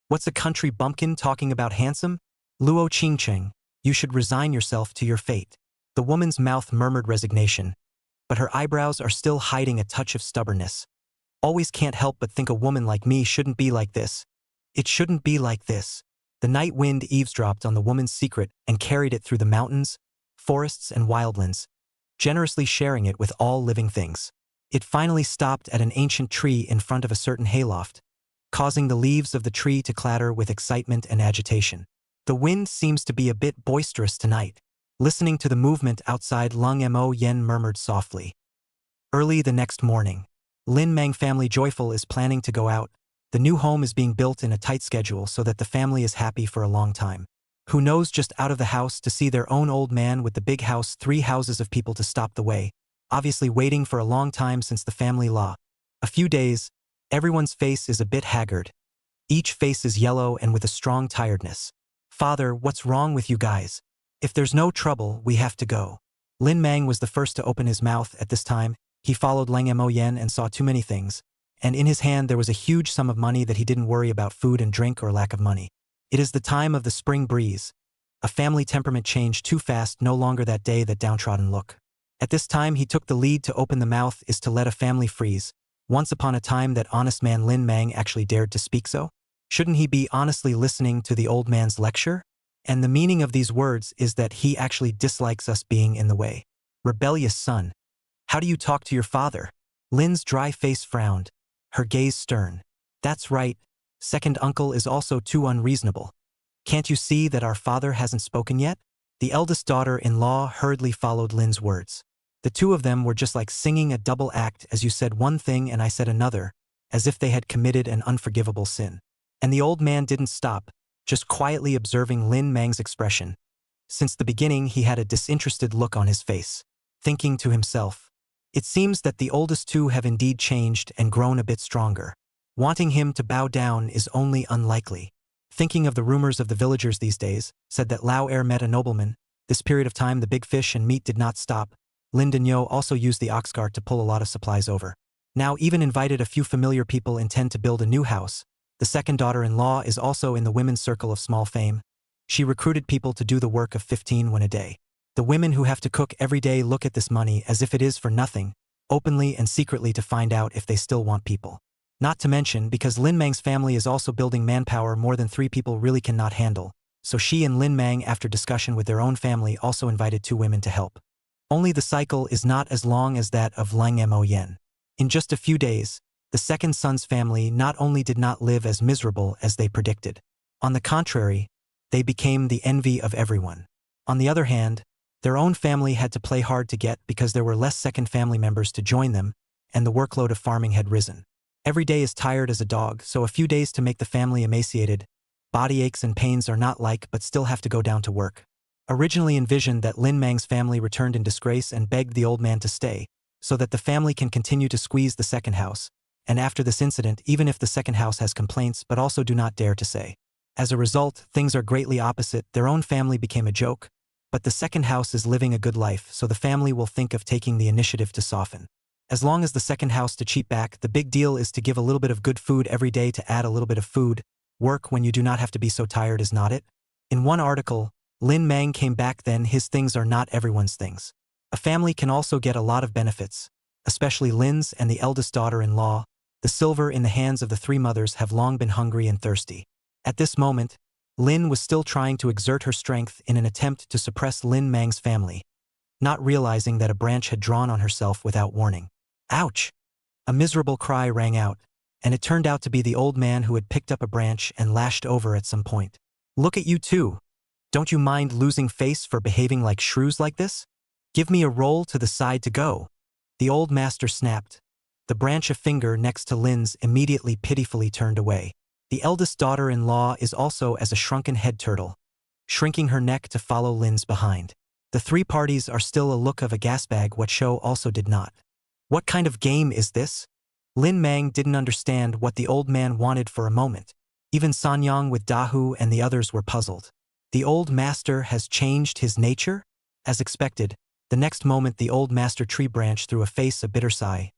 What's a country bumpkin talking about handsome? Luo Qingqing, you should resign yourself to your fate. The woman's mouth murmured resignation, but her eyebrows are still hiding a touch of stubbornness. Always can't help but think a woman like me shouldn't be like this. It shouldn't be like this. The night wind eavesdropped on the woman's secret and carried it through the mountains, forests, and wildlands, generously sharing it with all living things. It finally stopped at an ancient tree in front of a certain hayloft, causing the leaves of the tree to clatter with excitement and agitation. The wind seems to be a bit boisterous tonight. Listening to the movement outside, Lang Mo Yen murmured softly. Early the next morning, Lin Mang family joyful is planning to go out. The new home is being built in a tight schedule so that the family is happy for a long time. Who knows, just out of the house to see their own old man with the big house, 3 houses of people to stop the way, obviously waiting for a long time since the family law. A few days, everyone's face is a bit haggard. Each face is yellow and with a strong tiredness. Father, what's wrong with you guys? If there's no trouble, we have to go. Lin Mang was the first to open his mouth at this time. He followed Lang Mo Yen and saw too many things, and in his hand there was a huge sum of money that he didn't worry about food and drink or lack of money. It is the time of the spring breeze. A family temperament changed too fast, no longer that day, that downtrodden look. At this time he took the lead. To open the mouth is to let a family freeze. Once upon a time that honest man Lin Mang actually dared to speak so? Shouldn't he be honestly listening to the old man's lecture? And the meaning of these words is that he actually dislikes us being in the way. Rebellious son. How do you talk to your father? Lin's dry face frowned, her gaze stern. That's right. Second uncle is also too unreasonable. Can't you see that our father hasn't spoken yet? The eldest daughter-in-law hurriedly followed Lin's words. The two of them were just like singing a double act, as you said one thing and I said another, as if they had committed an unforgivable sin. And the old man didn't stop, just quietly observing Lin Mang's expression. Since the beginning he had a disinterested look on his face, thinking to himself, it seems that the oldest two have indeed changed and grown a bit stronger. Wanting him to bow down is only unlikely. Thinking of the rumors of the villagers these days, said that Lao Er met a nobleman. This period of time the big fish and meat did not stop. Lin Denyo also used the ox cart to pull a lot of supplies over. Now even invited a few familiar people intend to build a new house. The second daughter-in-law is also in the women's circle of small fame. She recruited people to do the work of 15 won a day. The women who have to cook every day look at this money as if it is for nothing, openly and secretly to find out if they still want people. Not to mention, because Lin Mang's family is also building manpower more than 3 people really cannot handle, so she and Lin Mang, after discussion with their own family, also invited 2 women to help. Only the cycle is not as long as that of Lang Mo Yen. In just a few days, the second son's family not only did not live as miserable as they predicted. On the contrary, they became the envy of everyone. On the other hand, their own family had to play hard to get because there were less second family members to join them, and the workload of farming had risen. Every day is tired as a dog, so a few days to make the family emaciated. Body aches and pains are not like but still have to go down to work. Originally envisioned that Lin Mang's family returned in disgrace and begged the old man to stay, so that the family can continue to squeeze the second house, and after this incident, even if the second house has complaints but also do not dare to say. As a result, things are greatly opposite. Their own family became a joke, but the second house is living a good life, so the family will think of taking the initiative to soften. As long as the second house to cheat back, the big deal is to give a little bit of good food every day to add a little bit of food. Work when you do not have to be so tired is not it? In one article, Lin Mang came back then his things are not everyone's things. A family can also get a lot of benefits, especially Lin's and the eldest daughter-in-law. The silver in the hands of the 3 mothers have long been hungry and thirsty. At this moment, Lin was still trying to exert her strength in an attempt to suppress Lin Mang's family, not realizing that a branch had drawn on herself without warning. Ouch! A miserable cry rang out, and it turned out to be the old man who had picked up a branch and lashed over at some point. Look at you too! Don't you mind losing face for behaving like shrews like this? Give me a roll to the side to go. The old master snapped. The branch of finger next to Lin's immediately pitifully turned away. The eldest daughter-in-law is also as a shrunken head turtle, shrinking her neck to follow Lin's behind. The 3 parties are still a look of a gasbag. What show also did not. What kind of game is this? Lin Mang didn't understand what the old man wanted for a moment. Even Sanyang with Dahu and the others were puzzled. The old master has changed his nature? As expected, the next moment the old master tree branch threw a face a bitter sigh.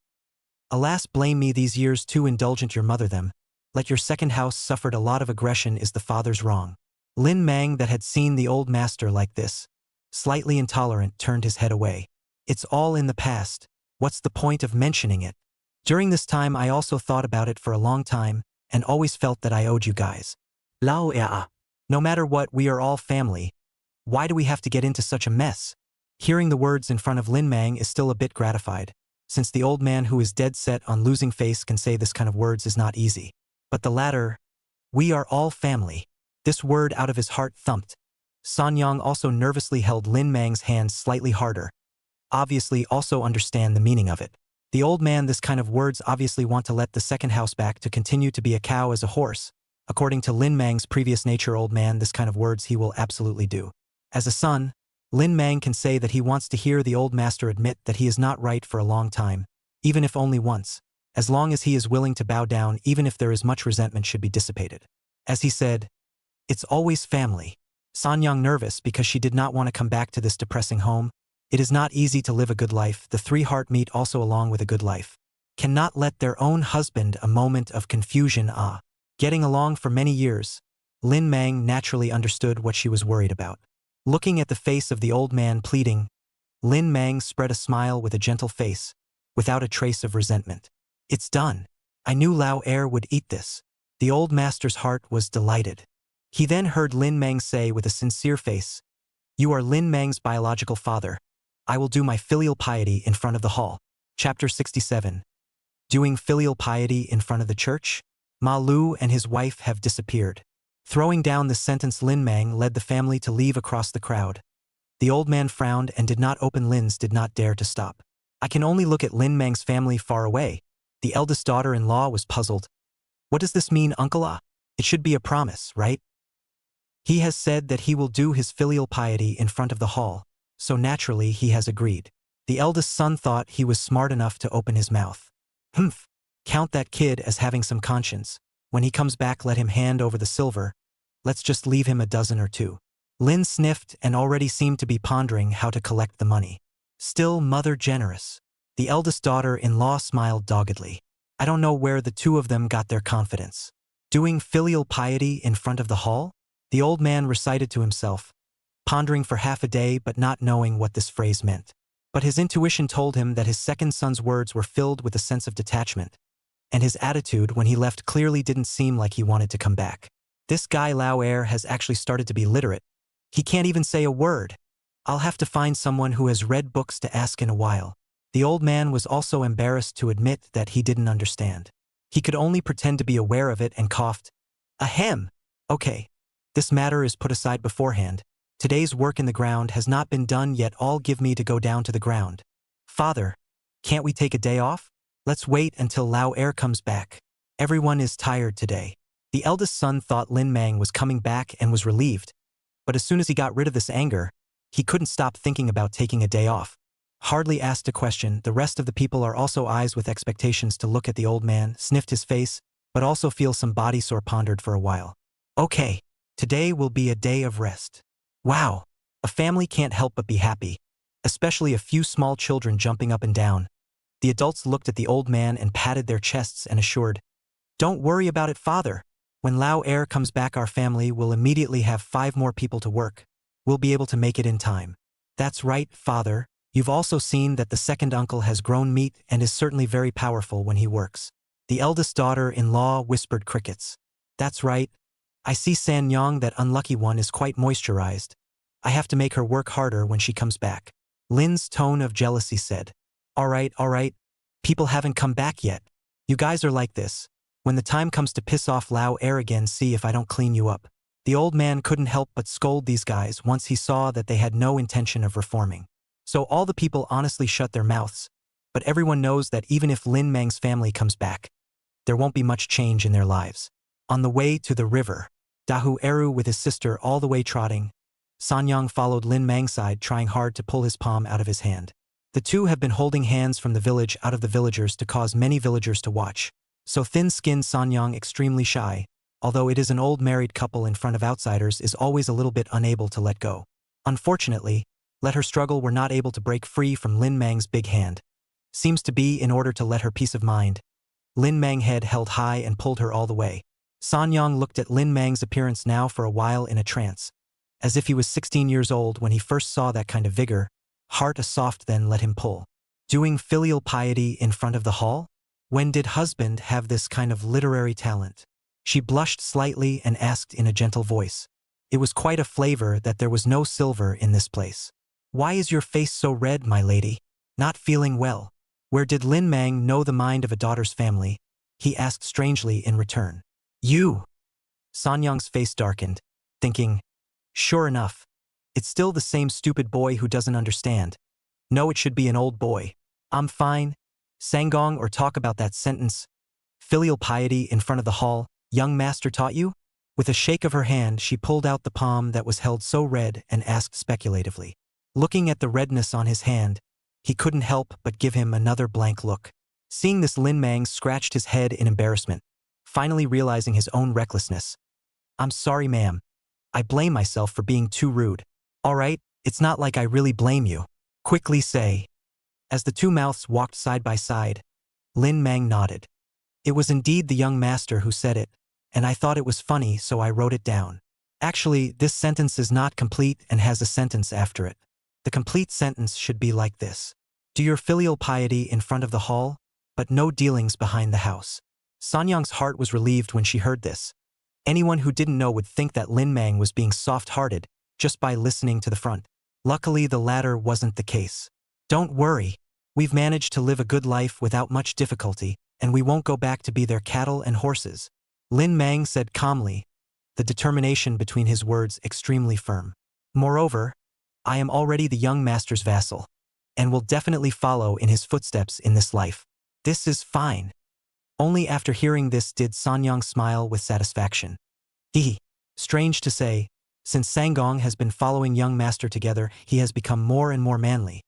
Alas, blame me these years too indulgent your mother them. Let your second house suffered a lot of aggression is the father's wrong. Lin Mang that had seen the old master like this, slightly intolerant, turned his head away. It's all in the past. What's the point of mentioning it? During this time I also thought about it for a long time, and always felt that I owed you guys. Lao er. No matter what, we are all family. Why do we have to get into such a mess? Hearing the words in front of Lin Mang is still a bit gratified, since the old man who is dead set on losing face can say this kind of words is not easy. But the latter, we are all family. This word out of his heart thumped. Sanyang also nervously held Lin Mang's hands slightly harder. Obviously also understand the meaning of it. The old man this kind of words obviously want to let the second house back to continue to be a cow as a horse. According to Lin Mang's previous nature, old man this kind of words he will absolutely do. As a son, Lin Mang can say that he wants to hear the old master admit that he is not right for a long time, even if only once, as long as he is willing to bow down even if there is much resentment should be dissipated. As he said, it's always family. Sanyang nervous because she did not want to come back to this depressing home. It is not easy to live a good life. The 3 heart meet also along with a good life. Cannot let their own husband a moment of confusion. Getting along for many years, Lin Mang naturally understood what she was worried about. Looking at the face of the old man pleading, Lin Mang spread a smile with a gentle face, without a trace of resentment. It's done. I knew Lao Er would eat this. The old master's heart was delighted. He then heard Lin Mang say with a sincere face, you are Lin Mang's biological father. I will do my filial piety in front of the hall. Chapter 67. Doing filial piety in front of the church? Ma Lu and his wife have disappeared. Throwing down the sentence, Lin Mang led the family to leave across the crowd. The old man frowned and did not open. Lin's did not dare to stop. I can only look at Lin Mang's family far away. The eldest daughter-in-law was puzzled. What does this mean, Uncle Ah? It should be a promise, right? He has said that he will do his filial piety in front of the hall, so naturally he has agreed. The eldest son thought he was smart enough to open his mouth. Humph. Count that kid as having some conscience. When he comes back, let him hand over the silver. Let's just leave him a dozen or 2. Lin sniffed and already seemed to be pondering how to collect the money. Still, mother generous. The eldest daughter-in-law smiled doggedly. I don't know where the two of them got their confidence. Doing filial piety in front of the hall? The old man recited to himself, pondering for half a day but not knowing what this phrase meant. But his intuition told him that his second son's words were filled with a sense of detachment, and his attitude when he left clearly didn't seem like he wanted to come back. This guy Lao Air has actually started to be literate. He can't even say a word. I'll have to find someone who has read books to ask in a while. The old man was also embarrassed to admit that he didn't understand. He could only pretend to be aware of it and coughed. Ahem! Okay. This matter is put aside beforehand. Today's work in the ground has not been done yet. All give me to go down to the ground. Father, can't we take a day off? Let's wait until Lao Air comes back. Everyone is tired today. The eldest son thought Lin Mang was coming back and was relieved. But as soon as he got rid of this anger, he couldn't stop thinking about taking a day off. Hardly asked a question, the rest of the people are also eyes with expectations to look at the old man, sniffed his face, but also feel some body sore, pondered for a while. Okay, today will be a day of rest. Wow, a family can't help but be happy, especially a few small children jumping up and down. The adults looked at the old man and patted their chests and assured, "Don't worry about it, father. When Lao Air comes back, our family will immediately have 5 more people to work. We'll be able to make it in time." That's right, father. You've also seen that the second uncle has grown meat and is certainly very powerful when he works. The eldest daughter-in-law whispered crickets. That's right. I see San Yang, that unlucky one, is quite moisturized. I have to make her work harder when she comes back. Lin's tone of jealousy said. All right. People haven't come back yet. You guys are like this. When the time comes to piss off Lao Air again, see if I don't clean you up. The old man couldn't help but scold these guys once he saw that they had no intention of reforming. So all the people honestly shut their mouths. But everyone knows that even if Lin Mang's family comes back, there won't be much change in their lives. On the way to the river, Dahu Eru with his sister all the way trotting. Sanyang followed Lin Mang's side, trying hard to pull his palm out of his hand. The two have been holding hands from the village out of the villagers to cause many villagers to watch. So thin-skinned Sanyang, extremely shy, although it is an old married couple in front of outsiders, is always a little bit unable to let go. Unfortunately, let her struggle were not able to break free from Lin Mang's big hand. Seems to be in order to let her peace of mind. Lin Mang head held high and pulled her all the way. Sanyang looked at Lin Mang's appearance now for a while in a trance, as if he was 16 years old when he first saw that kind of vigor. Heart a soft, then let him pull. Doing filial piety in front of the hall? When did husband have this kind of literary talent? She blushed slightly and asked in a gentle voice. It was quite a flavor that there was no silver in this place. Why is your face so red, my lady? Not feeling well? Where did Lin Mang know the mind of a daughter's family? He asked strangely in return. You! Sanyang's face darkened, thinking, sure enough, it's still the same stupid boy who doesn't understand. No, it should be an old boy. I'm fine. Sangong, or talk about that sentence. Filial piety in front of the hall, young master taught you? With a shake of her hand, she pulled out the palm that was held so red and asked speculatively. Looking at the redness on his hand, he couldn't help but give him another blank look. Seeing this, Lin Mang scratched his head in embarrassment, finally realizing his own recklessness. I'm sorry, ma'am. I blame myself for being too rude. All right, it's not like I really blame you. Quickly say. As the two mouths walked side by side, Lin Mang nodded. It was indeed the young master who said it, and I thought it was funny, so I wrote it down. Actually, this sentence is not complete and has a sentence after it. The complete sentence should be like this. Do your filial piety in front of the hall, but no dealings behind the house. Sanyang's heart was relieved when she heard this. Anyone who didn't know would think that Lin Mang was being soft-hearted just by listening to the front. Luckily, the latter wasn't the case. Don't worry. We've managed to live a good life without much difficulty, and we won't go back to be their cattle and horses. Lin Mang said calmly, the determination between his words extremely firm. Moreover, I am already the young master's vassal, and will definitely follow in his footsteps in this life. This is fine. Only after hearing this did Sanyang smile with satisfaction. Strange to say, since Sangong has been following young master together, he has become more and more manly.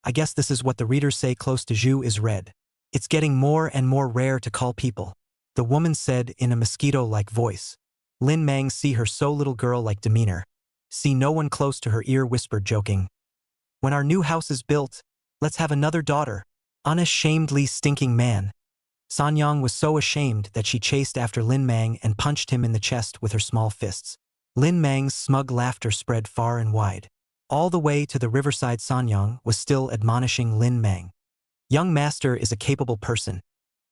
I guess this is what the readers say close to Zhu is red. It's getting more and more rare to call people, the woman said in a mosquito-like voice. Lin Mang see her so little girl-like demeanor. See no one close to her ear, whispered, joking. When our new house is built, let's have another daughter. Unashamedly stinking man. Sanyang was so ashamed that she chased after Lin Mang and punched him in the chest with her small fists. Lin Mang's smug laughter spread far and wide. All the way to the riverside, Sanyang was still admonishing Lin Mang. Young master is a capable person.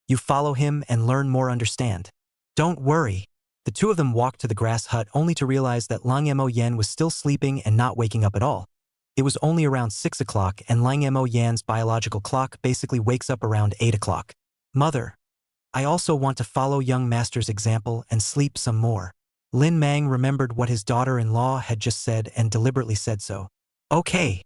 You follow him and learn more, understand. Don't worry. The two of them walked to the grass hut only to realize that Lang Mo Yen was still sleeping and not waking up at all. It was only around 6 o'clock and Lang Mo Yan's biological clock basically wakes up around 8 o'clock. Mother, I also want to follow young master's example and sleep some more. Lin Mang remembered what his daughter-in-law had just said and deliberately said so. Okay.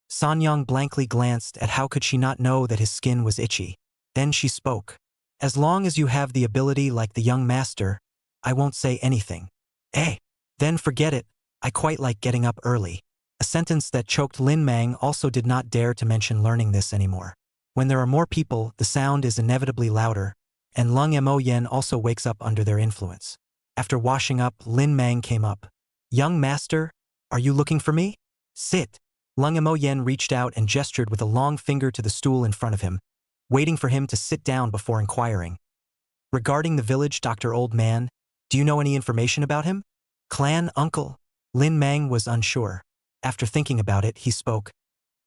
Sanyang blankly glanced at how could she not know that his skin was itchy. Then she spoke. As long as you have the ability like the young master, I won't say anything. Eh? Then forget it, I quite like getting up early. A sentence that choked Lin Mang also did not dare to mention learning this anymore. When there are more people, the sound is inevitably louder, and Lang Mo Yen also wakes up under their influence. After washing up, Lin Mang came up. Young master, are you looking for me? Sit. Lang Mo Yen reached out and gestured with a long finger to the stool in front of him, waiting for him to sit down before inquiring. Regarding the village Dr. Old Man, do you know any information about him? Clan uncle. Lin Mang was unsure. After thinking about it, he spoke.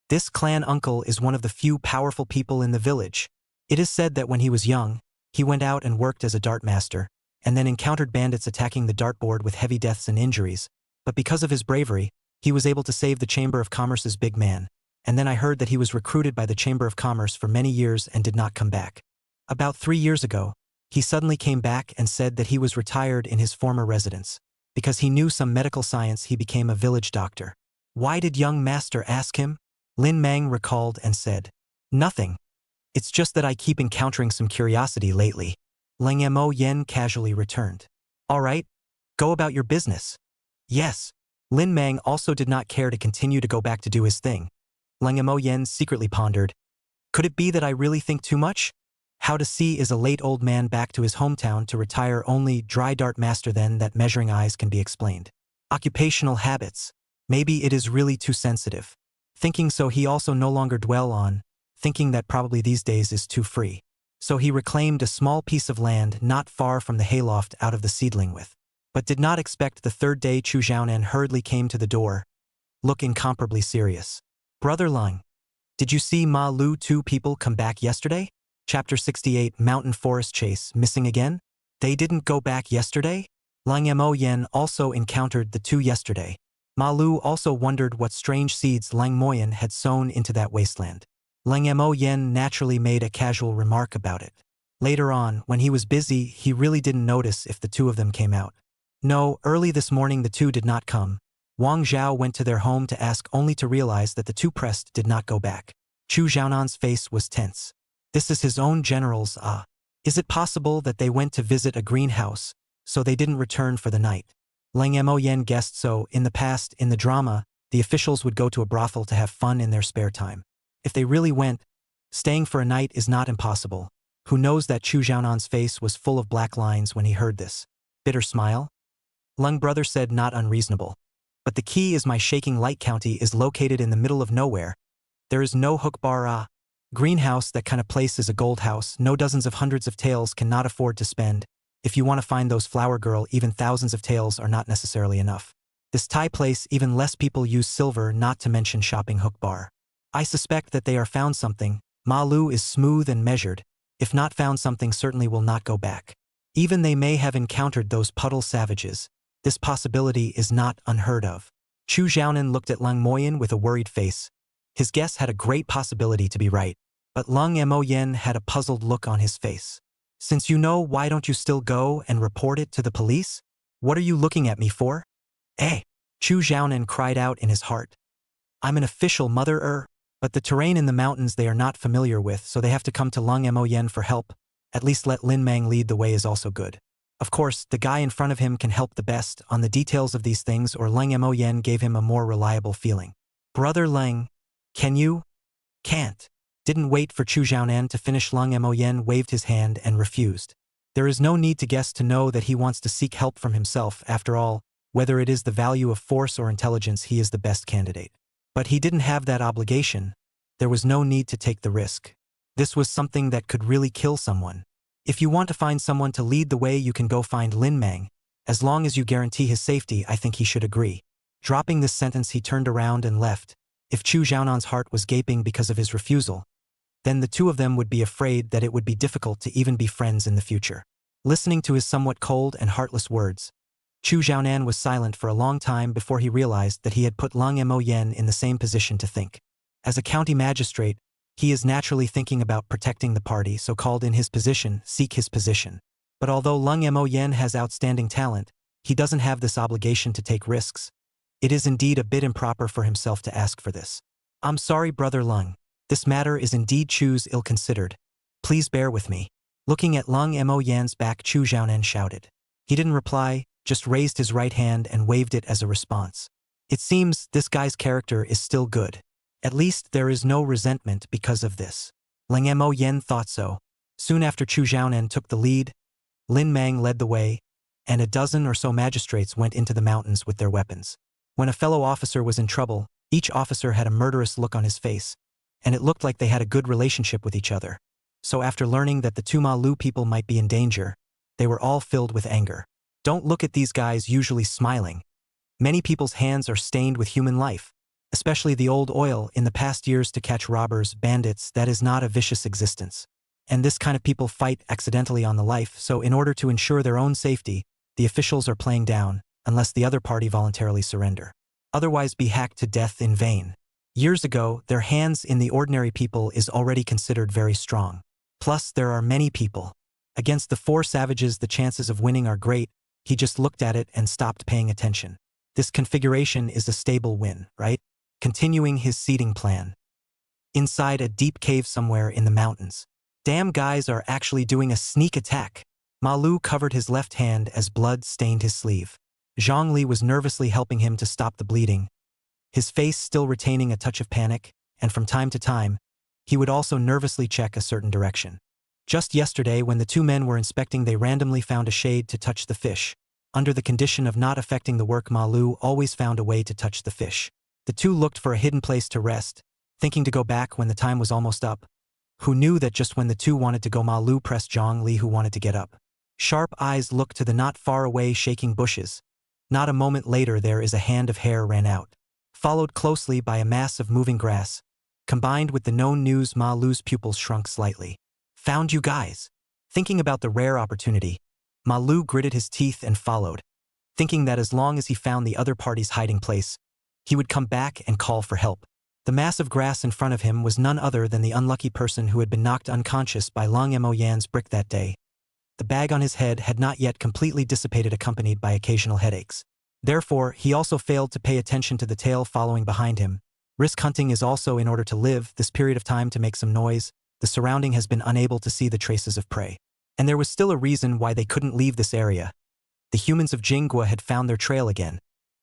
This clan uncle is one of the few powerful people in the village. It is said that when he was young, he went out and worked as a dart master, and then encountered bandits attacking the dartboard with heavy deaths and injuries, but because of his bravery, he was able to save the Chamber of Commerce's big man, and then I heard that he was recruited by the Chamber of Commerce for many years and did not come back. About 3 years ago, he suddenly came back and said that he was retired in his former residence. Because he knew some medical science, he became a village doctor. Why did young master ask him? Lin Mang recalled and said, Nothing. It's just that I keep encountering some curiosity lately. Lang Mo Yen casually returned. All right, go about your business. Yes. Lin Mang also did not care to continue to go back to do his thing. Lang Mo Yen secretly pondered. Could it be that I really think too much? How to see is a late old man back to his hometown to retire only dry dart master, then that measuring eyes can be explained. Occupational habits. Maybe it is really too sensitive. Thinking so, he also no longer dwell on, thinking that probably these days is too free. So he reclaimed a small piece of land not far from the hayloft out of the seedling with. But did not expect the third day. Chu Xiaonan hurriedly came to the door, look incomparably serious. Brother Lung, did you see Ma Lu? 2 people come back yesterday? Chapter 68, Mountain Forest Chase, missing again? They didn't go back yesterday? Lang Mo Yen also encountered the 2 yesterday. Ma Lu also wondered what strange seeds Lang Moyen had sown into that wasteland. Lang Mo Yen naturally made a casual remark about it. Later on, when he was busy, he really didn't notice if the 2 of them came out. No, early this morning the 2 did not come. Wang Zhao went to their home to ask only to realize that the 2 pressed did not go back. Chu Xiaonan's face was tense. This is his own generals, ah. Is it possible that they went to visit a greenhouse, so they didn't return for the night? Lang Mo Yen guessed so. In the past, in the drama, the officials would go to a brothel to have fun in their spare time. If they really went, staying for a night is not impossible. Who knows? That Chu Xiaonan's face was full of black lines when he heard this. Bitter smile? Lung brother said, not unreasonable. But the key is my shaking light county is located in the middle of nowhere. There is no hook bar, greenhouse, that kind of place is a gold house. No dozens of hundreds of taels cannot afford to spend. If you want to find those flower girl, even thousands of taels are not necessarily enough. This Thai place, even less people use silver, not to mention shopping hook bar. I suspect that they are found something. Ma Lu is smooth and measured. If not found something, certainly will not go back. Even they may have encountered those puddle savages. This possibility is not unheard of. Chu Xiaonan looked at Lang Moyen with a worried face. His guess had a great possibility to be right, but Lang Mo Yen had a puzzled look on his face. Since you know, why don't you still go and report it to the police? What are you looking at me for? Eh? Chu Xiaonan cried out in his heart. I'm an official, mother, but the terrain in the mountains they are not familiar with, so they have to come to Lang Mo Yen for help. At least let Lin Mang lead the way is also good. Of course, the guy in front of him can help the best on the details of these things, or Lang Mo Yen gave him a more reliable feeling. Brother Lang, can you? Can't. Didn't wait for Chu Xiaonan to finish. Lang Mo Yen waved his hand and refused. There is no need to guess to know that he wants to seek help from himself. After all, whether it is the value of force or intelligence, he is the best candidate. But he didn't have that obligation. There was no need to take the risk. This was something that could really kill someone. If you want to find someone to lead the way, you can go find Lin Mang. As long as you guarantee his safety, I think he should agree. Dropping this sentence, he turned around and left. If Chu Xiaonan's heart was gaping because of his refusal, then the two of them would be afraid that it would be difficult to even be friends in the future. Listening to his somewhat cold and heartless words, Chu Xiaonan was silent for a long time before he realized that he had put Lung Mo Yen in the same position to think. As a county magistrate, he is naturally thinking about protecting the party, so called in his position, seek his position. But although Lung Mo Yen has outstanding talent, he doesn't have this obligation to take risks. It is indeed a bit improper for himself to ask for this. I'm sorry, Brother Lung. This matter is indeed Chu's ill-considered. Please bear with me. Looking at Lung Mo Yan's back, Chu Xiaonan shouted. He didn't reply, just raised his right hand and waved it as a response. It seems this guy's character is still good. At least there is no resentment because of this. Lung Mo Yen thought so. Soon after Chu Xiaonan took the lead, Lin Mang led the way, and a dozen or so magistrates went into the mountains with their weapons. When a fellow officer was in trouble, each officer had a murderous look on his face, and it looked like they had a good relationship with each other. So after learning that the two Ma Lu people might be in danger, they were all filled with anger. Don't look at these guys usually smiling. Many people's hands are stained with human life, especially the old oil in the past years to catch robbers, bandits. That is not a vicious existence. And this kind of people fight accidentally on the life, so in order to ensure their own safety, the officials are playing down, unless the other party voluntarily surrender. Otherwise be hacked to death in vain. Years ago, their hands in the ordinary people is already considered very strong. Plus, there are many people. Against the four savages, the chances of winning are great. He just looked at it and stopped paying attention. This configuration is a stable win, right? Continuing his seeding plan. Inside a deep cave somewhere in the mountains. Damn, guys are actually doing a sneak attack. Ma Lu covered his left hand as blood stained his sleeve. Zhang Li was nervously helping him to stop the bleeding, his face still retaining a touch of panic, and from time to time, he would also nervously check a certain direction. Just yesterday, when the two men were inspecting, they randomly found a shade to touch the fish. Under the condition of not affecting the work, Ma Lu always found a way to touch the fish. The two looked for a hidden place to rest, thinking to go back when the time was almost up. Who knew that just when the two wanted to go, Ma Lu pressed Zhang Li, who wanted to get up. Sharp eyes looked to the not far away shaking bushes. Not a moment later, there is a hand of hair ran out, followed closely by a mass of moving grass. Combined with the known news, Ma Lu's pupils shrunk slightly. Found you guys. Thinking about the rare opportunity, Ma Lu gritted his teeth and followed, thinking that as long as he found the other party's hiding place, he would come back and call for help. The mass of grass in front of him was none other than the unlucky person who had been knocked unconscious by Lung Mo Yan's brick that day. The bag on his head had not yet completely dissipated, accompanied by occasional headaches. Therefore, he also failed to pay attention to the tail following behind him. Risk hunting is also in order to live this period of time to make some noise. The surrounding has been unable to see the traces of prey. And there was still a reason why they couldn't leave this area. The humans of Jinghua had found their trail again.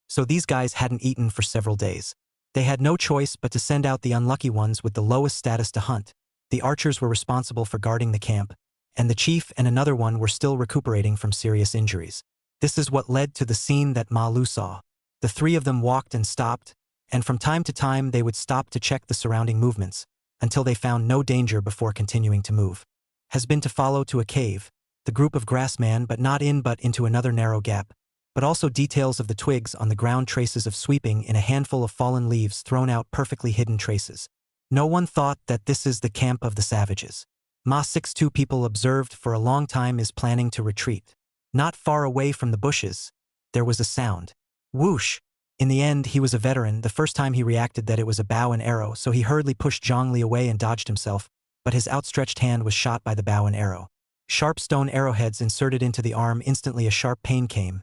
So these guys hadn't eaten for several days. They had no choice but to send out the unlucky ones with the lowest status to hunt. The archers were responsible for guarding the camp, and the chief and another one were still recuperating from serious injuries. This is what led to the scene that Ma Lu saw. The three of them walked and stopped, and from time to time they would stop to check the surrounding movements, until they found no danger before continuing to move. Has been to follow to a cave, the group of grassman but not in but into another narrow gap, but also details of the twigs on the ground, traces of sweeping in a handful of fallen leaves thrown out, perfectly hidden traces. No one thought that this is the camp of the savages. Ma 6-2 people observed for a long time is planning to retreat. Not far away from the bushes, there was a sound. Whoosh! In the end, he was a veteran. The first time he reacted that it was a bow and arrow, so he hurriedly pushed Zhang Li away and dodged himself, but his outstretched hand was shot by the bow and arrow. Sharp stone arrowheads inserted into the arm. Instantly a sharp pain came.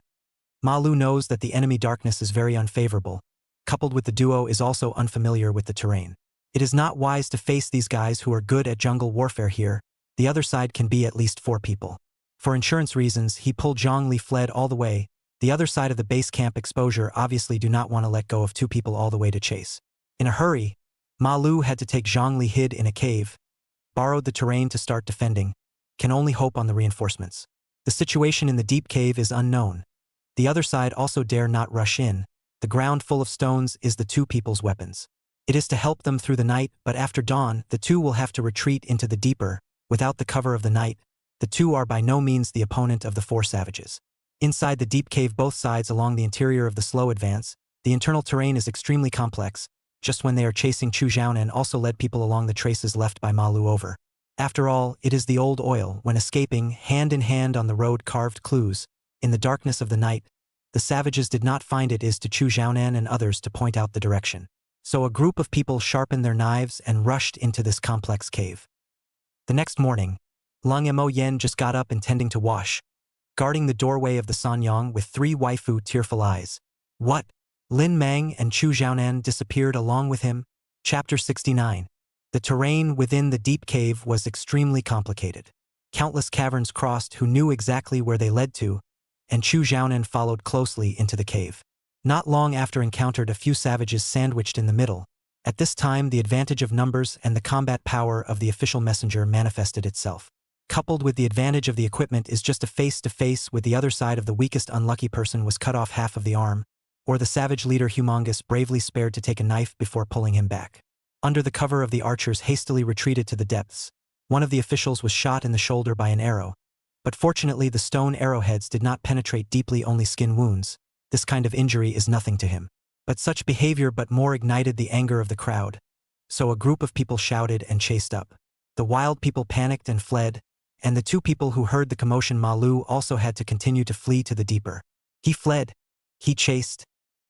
Ma Lu knows that the enemy darkness is very unfavorable, coupled with the duo is also unfamiliar with the terrain. It is not wise to face these guys who are good at jungle warfare here. The other side can be at least 4 people. For insurance reasons, he pulled Zhang Li, fled all the way. The other side of the base camp exposure obviously do not want to let go of 2 people all the way to chase. In a hurry, Ma Lu had to take Zhang Li hid in a cave, borrowed the terrain to start defending, can only hope on the reinforcements. The situation in the deep cave is unknown. The other side also dare not rush in. The ground full of stones is the 2 people's weapons. It is to help them through the night, but after dawn, the two will have to retreat into the deeper, without the cover of the night. The two are by no means the opponent of the four savages. Inside the deep cave both sides along the interior of the slow advance, the internal terrain is extremely complex. Just when they are chasing Chu Xiaonan also led people along the traces left by Ma Lu over. After all, it is the old oil, when escaping, hand in hand on the road carved clues. In the darkness of the night, the savages did not find it is to Chu Xiaonan and others to point out the direction. So a group of people sharpened their knives and rushed into this complex cave. The next morning, Lang Mo Yen just got up intending to wash, guarding the doorway of the Sanyang with three waifu tearful eyes. What? Lin Mang and Chu Xiaonan disappeared along with him? Chapter 69. The terrain within the deep cave was extremely complicated. Countless caverns crossed who knew exactly where they led to, and Chu Xiaonan followed closely into the cave. Not long after encountered a few savages sandwiched in the middle. At this time the advantage of numbers and the combat power of the official messenger manifested itself. Coupled with the advantage of the equipment is just a face-to-face with the other side of the weakest unlucky person was cut off half of the arm, or the savage leader Humongous bravely spared to take a knife before pulling him back. Under the cover of the archers hastily retreated to the depths. One of the officials was shot in the shoulder by an arrow, but fortunately the stone arrowheads did not penetrate deeply, only skin wounds. This kind of injury is nothing to him. But such behavior but more ignited the anger of the crowd. So a group of people shouted and chased up. The wild people panicked and fled, and the two people who heard the commotion Ma Lu also had to continue to flee to the deeper. He fled. He chased.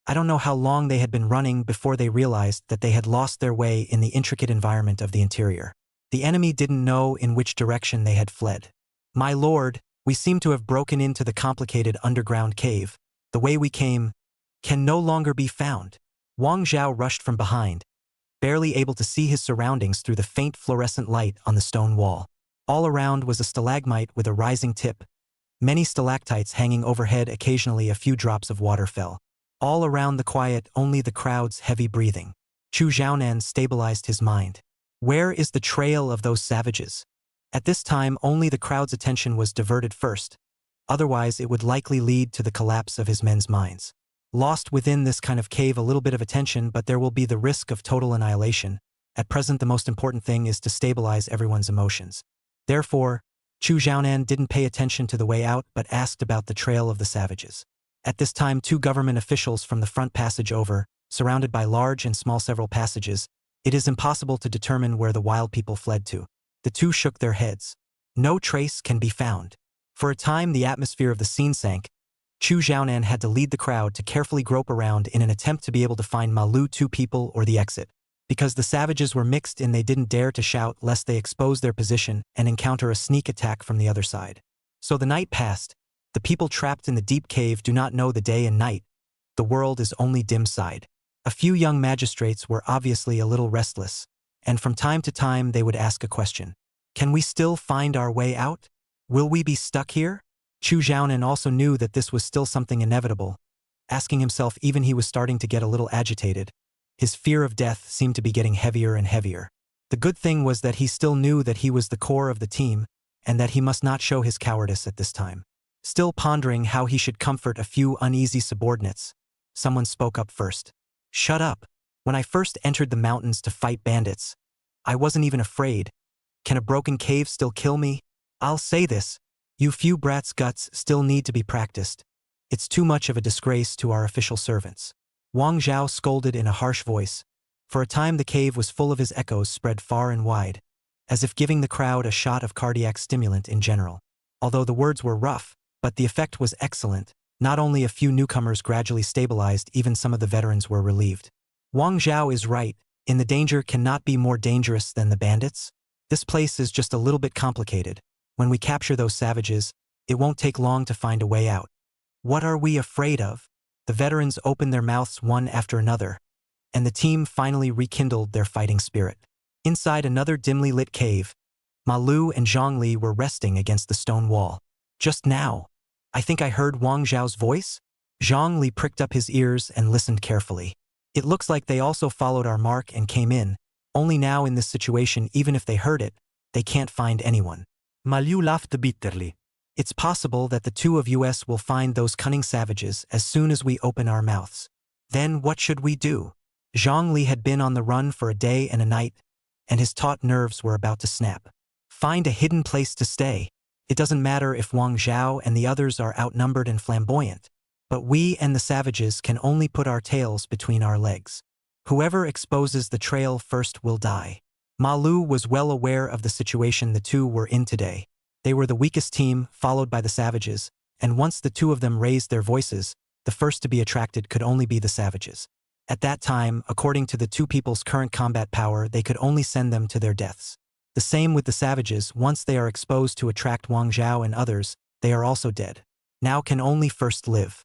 I don't know how long they had been running before they realized that they had lost their way in the intricate environment of the interior. The enemy didn't know in which direction they had fled. My lord, we seem to have broken into the complicated underground cave. The way we came can no longer be found. Wang Zhao rushed from behind, barely able to see his surroundings through the faint fluorescent light on the stone wall. All around was a stalagmite with a rising tip. Many stalactites hanging overhead, occasionally a few drops of water fell. All around the quiet, only the crowd's heavy breathing. Chu Xiaonan stabilized his mind. Where is the trail of those savages? At this time only the crowd's attention was diverted first. Otherwise it would likely lead to the collapse of his men's minds. Lost within this kind of cave, a little bit of attention, but there will be the risk of total annihilation. At present the most important thing is to stabilize everyone's emotions. Therefore, Chu Xiaonan didn't pay attention to the way out but asked about the trail of the savages. At this time two government officials from the front passage over, surrounded by large and small several passages, it is impossible to determine where the wild people fled to. The two shook their heads. No trace can be found. For a time the atmosphere of the scene sank. Chu Xiaonan had to lead the crowd to carefully grope around in an attempt to be able to find Ma Lu two people or the exit. Because the savages were mixed in, they didn't dare to shout lest they expose their position and encounter a sneak attack from the other side. So the night passed. The people trapped in the deep cave do not know the day and night. The world is only dim side. A few young magistrates were obviously a little restless, and from time to time they would ask a question. Can we still find our way out? Will we be stuck here? Chu Xiaonan also knew that this was still something inevitable. Asking himself, even he was starting to get a little agitated. His fear of death seemed to be getting heavier and heavier. The good thing was that he still knew that he was the core of the team, and that he must not show his cowardice at this time. Still pondering how he should comfort a few uneasy subordinates, someone spoke up first. Shut up. When I first entered the mountains to fight bandits, I wasn't even afraid. Can a broken cave still kill me? I'll say this. You few brats' guts still need to be practiced. It's too much of a disgrace to our official servants. Wang Zhao scolded in a harsh voice. For a time the cave was full of his echoes spread far and wide, as if giving the crowd a shot of cardiac stimulant in general. Although the words were rough, but the effect was excellent. Not only a few newcomers gradually stabilized, even some of the veterans were relieved. Wang Zhao is right. In the danger cannot be more dangerous than the bandits. This place is just a little bit complicated. When we capture those savages, it won't take long to find a way out. What are we afraid of? The veterans opened their mouths one after another, and the team finally rekindled their fighting spirit. Inside another dimly lit cave, Ma Lu and Zhang Li were resting against the stone wall. Just now, I think I heard Wang Zhao's voice? Zhang Li pricked up his ears and listened carefully. It looks like they also followed our mark and came in. Only now in this situation, even if they heard it, they can't find anyone. Ma Lu laughed bitterly. It's possible that the two of us will find those cunning savages as soon as we open our mouths. Then what should we do? Zhang had been on the run for a day and a night, and his taut nerves were about to snap. Find a hidden place to stay. It doesn't matter if Wang Zhao and the others are outnumbered and flamboyant, but we and the savages can only put our tails between our legs. Whoever exposes the trail first will die. Ma Lu was well aware of the situation the two were in today. They were the weakest team, followed by the savages, and once the two of them raised their voices, the first to be attracted could only be the savages. At that time, according to the two people's current combat power, they could only send them to their deaths. The same with the savages. Once they are exposed to attract Wang Zhao and others, they are also dead. Now can only first live.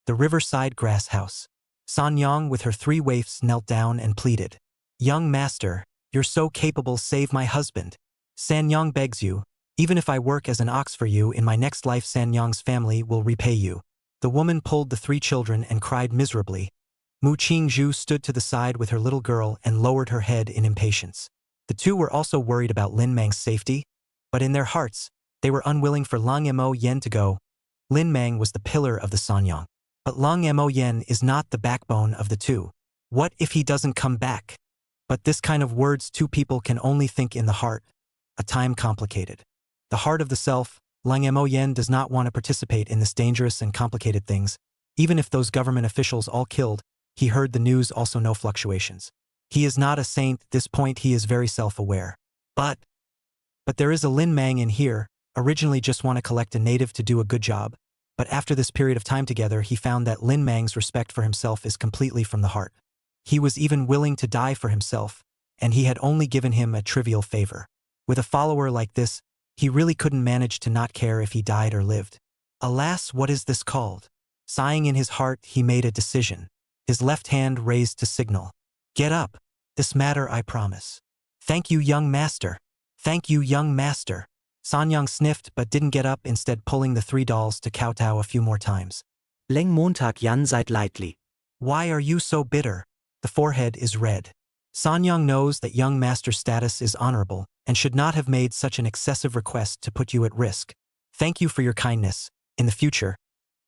The riverside grass house. Sanyang with her 3 waifs knelt down and pleaded. Young master, you're so capable, save my husband. Sanyang begs you, even if I work as an ox for you in my next life, Sanyang's family will repay you. The woman pulled the 3 children and cried miserably. Mu Qingzhu stood to the side with her little girl and lowered her head in impatience. The two were also worried about Lin Mang's safety, but in their hearts, they were unwilling for Lang Mo Yen to go. Lin Mang was the pillar of the Sanyang. But Lang Mo Yen is not the backbone of the two. What if he doesn't come back? But this kind of words two people can only think in the heart, a time complicated. The heart of the self, Lang Mo Yen does not want to participate in this dangerous and complicated things. Even if those government officials all killed, he heard the news, also no fluctuations. He is not a saint, this point he is very self-aware. But there is a Lin Mang in here, originally just want to collect a native to do a good job, but after this period of time together he found that Lin Mang's respect for himself is completely from the heart. He was even willing to die for himself, and he had only given him a trivial favor. With a follower like this, he really couldn't manage to not care if he died or lived. Alas, what is this called? Sighing in his heart, he made a decision. His left hand raised to signal. Get up. This matter I promise. Thank you, young master. Thank you, young master. Sanyang sniffed but didn't get up, instead pulling the 3 dolls to kowtow a few more times. Leng Montag Jan seid leidlich. Why are you so bitter? The forehead is red. Sanyang knows that young master's status is honorable and should not have made such an excessive request to put you at risk. Thank you for your kindness. In the future,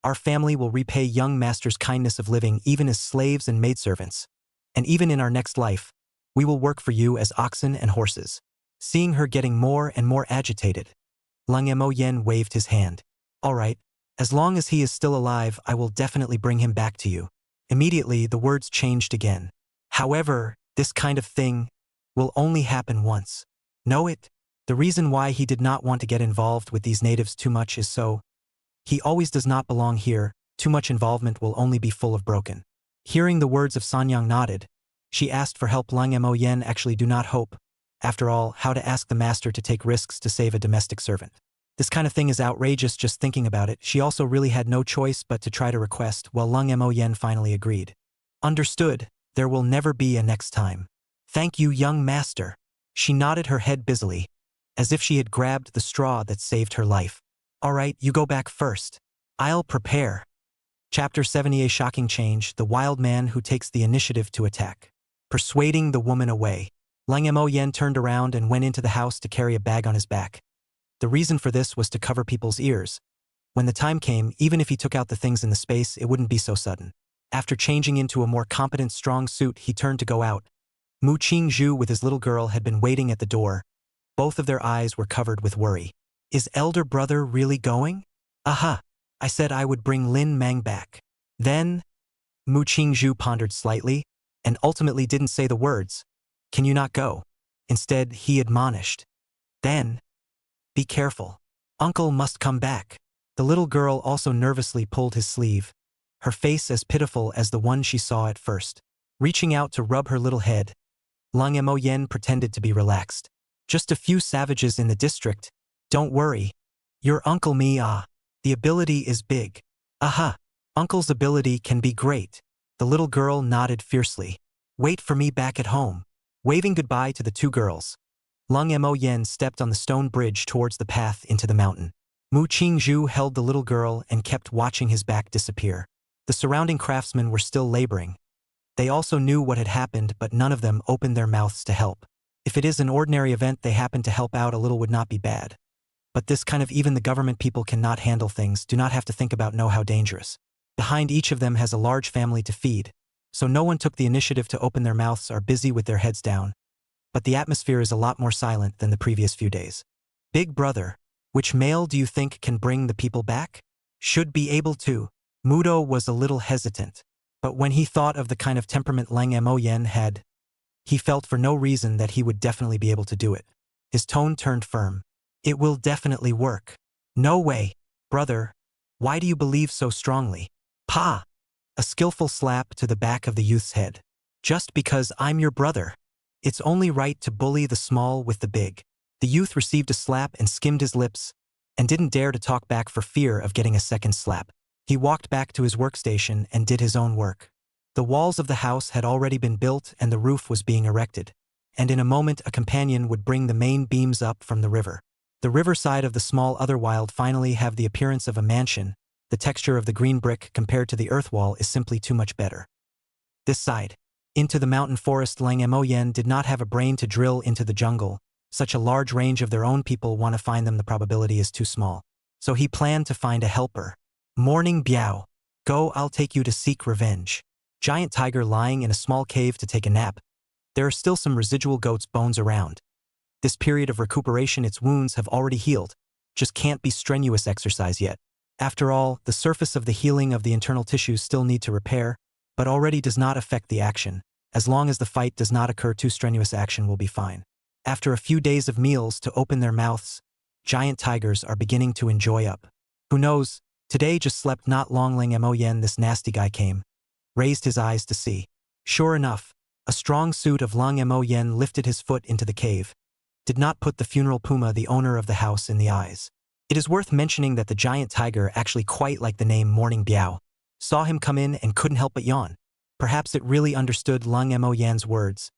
our family will repay young master's kindness of living even as slaves and maidservants. And even in our next life, we will work for you as oxen and horses. Seeing her getting more and more agitated, Lang Mo Yen waved his hand. All right, as long as he is still alive, I will definitely bring him back to you. Immediately, the words changed again. However, this kind of thing will only happen once. Know it? The reason why he did not want to get involved with these natives too much is so he always does not belong here. Too much involvement will only be full of broken. Hearing the words of Sanyang nodded, she asked for help. Lang Mo Yen actually do not hope. After all, how to ask the master to take risks to save a domestic servant? This kind of thing is outrageous just thinking about it. She also really had no choice but to try to request, while Lang Mo Yen finally agreed. Understood, there will never be a next time. Thank you, young master. She nodded her head busily, as if she had grabbed the straw that saved her life. All right, you go back first. I'll prepare. Chapter 70, a shocking change, the wild man who takes the initiative to attack. Persuading the woman away. Lang Mo Yen turned around and went into the house to carry a bag on his back. The reason for this was to cover people's ears. When the time came, even if he took out the things in the space, it wouldn't be so sudden. After changing into a more competent, strong suit, he turned to go out. Mu Qingzhu with his little girl had been waiting at the door. Both of their eyes were covered with worry. Is elder brother really going? Aha! I said I would bring Lin Mang back. Then, Mu Qingzhu pondered slightly, and ultimately didn't say the words. Can you not go? Instead, he admonished. Then, be careful. Uncle must come back. The little girl also nervously pulled his sleeve, her face as pitiful as the one she saw at first. Reaching out to rub her little head, Lang Mo Yen pretended to be relaxed. Just a few savages in the district. Don't worry. Your uncle the ability is big. Aha! Uncle's ability can be great. The little girl nodded fiercely. Wait for me back at home. Waving goodbye to the 2 girls, Lang Mo Yen stepped on the stone bridge towards the path into the mountain. Mu Qingzhu held the little girl and kept watching his back disappear. The surrounding craftsmen were still laboring. They also knew what had happened, but none of them opened their mouths to help. If it is an ordinary event, they happen to help out a little would not be bad. But this kind of even the government people cannot handle things, do not have to think about know how dangerous. Behind each of them has a large family to feed. so no one took the initiative to open their mouths or busy with their heads down. But the atmosphere is a lot more silent than the previous few days. Big brother, which male do you think can bring the people back? Should be able to. Mudo was a little hesitant, but when he thought of the kind of temperament Lang Mo had, he felt for no reason that he would definitely be able to do it. His tone turned firm. It will definitely work. No way, brother. Why do you believe so strongly? Pa! A skillful slap to the back of the youth's head. Just because I'm your brother. It's only right to bully the small with the big. The youth received a slap and skimmed his lips, and didn't dare to talk back for fear of getting a second slap. He walked back to his workstation and did his own work. The walls of the house had already been built and the roof was being erected, and in a moment a companion would bring the main beams up from the river. The riverside of the small Otherwild finally have the appearance of a mansion. The texture of the green brick compared to the earth wall is simply too much better. This side. Into the mountain forest. Lang Mo did not have a brain to drill into the jungle. Such a large range of their own people want to find them, the probability is too small. So he planned to find a helper. Morning Biao. Go, I'll take you to seek revenge. Giant tiger lying in a small cave to take a nap. There are still some residual goat's bones around. This period of recuperation, its wounds have already healed. Just can't be strenuous exercise yet. After all, the surface of the healing of the internal tissues still need to repair, but already does not affect the action. As long as the fight does not occur, too strenuous action will be fine. After a few days of meals to open their mouths, giant tigers are beginning to enjoy up. Who knows, today just slept not long. Lang Mo this nasty guy came, raised his eyes to see. Sure enough, a strong suit of Lang Mo lifted his foot into the cave, did not put the funeral puma, the owner of the house, in the eyes. It is worth mentioning that the giant tiger, actually quite like the name Morning Biao, saw him come in and couldn't help but yawn. Perhaps it really understood Lang Mo's words.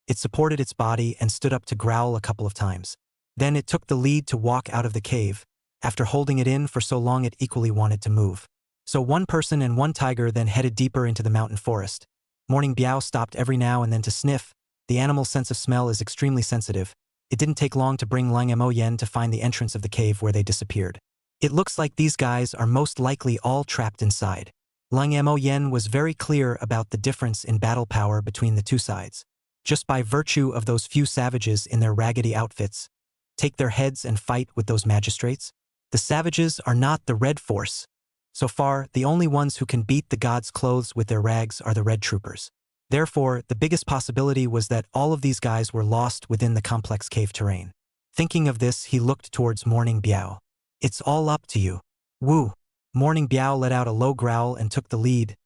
It supported its body and stood up to growl a couple of times. Then it took the lead to walk out of the cave. After holding it in for so long, it equally wanted to move. So one person and one tiger then headed deeper into the mountain forest. Morning Biao stopped every now and then to sniff. The animal's sense of smell is extremely sensitive. It didn't take long to bring Lang Mo to find the entrance of the cave where they disappeared. It looks like these guys are most likely all trapped inside. Lang Mo was very clear about the difference in battle power between the two sides. Just by virtue of those few savages in their raggedy outfits, take their heads and fight with those magistrates? The savages are not the red force. So far, the only ones who can beat the gods' clothes with their rags are the red troopers. Therefore, the biggest possibility was that all of these guys were lost within the complex cave terrain. Thinking of this, he looked towards Morning Biao. It's all up to you. Woo! Morning Biao let out a low growl and took the lead.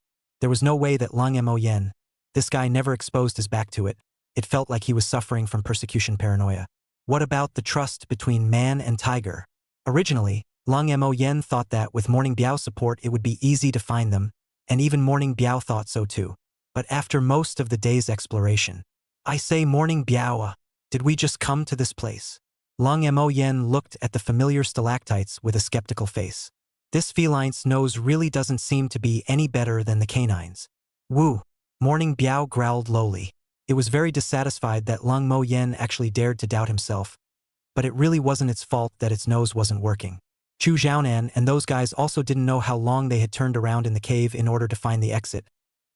There was no way that Lang Mo this guy never exposed his back to it. It felt like he was suffering from persecution paranoia. What about the trust between man and tiger? Originally, Lang Mo thought that with Morning Biao's support it would be easy to find them, and even Morning Biao thought so too. But after most of the day's exploration, I say, Morning Biao, did we just come to this place? Lang Mo looked at the familiar stalactites with a skeptical face. This feline's nose really doesn't seem to be any better than the canine's. Woo! Morning Biao growled lowly. It was very dissatisfied that Lang Mo actually dared to doubt himself, but it really wasn't its fault that its nose wasn't working. Chu Xiaonan and those guys also didn't know how long they had turned around in the cave in order to find the exit,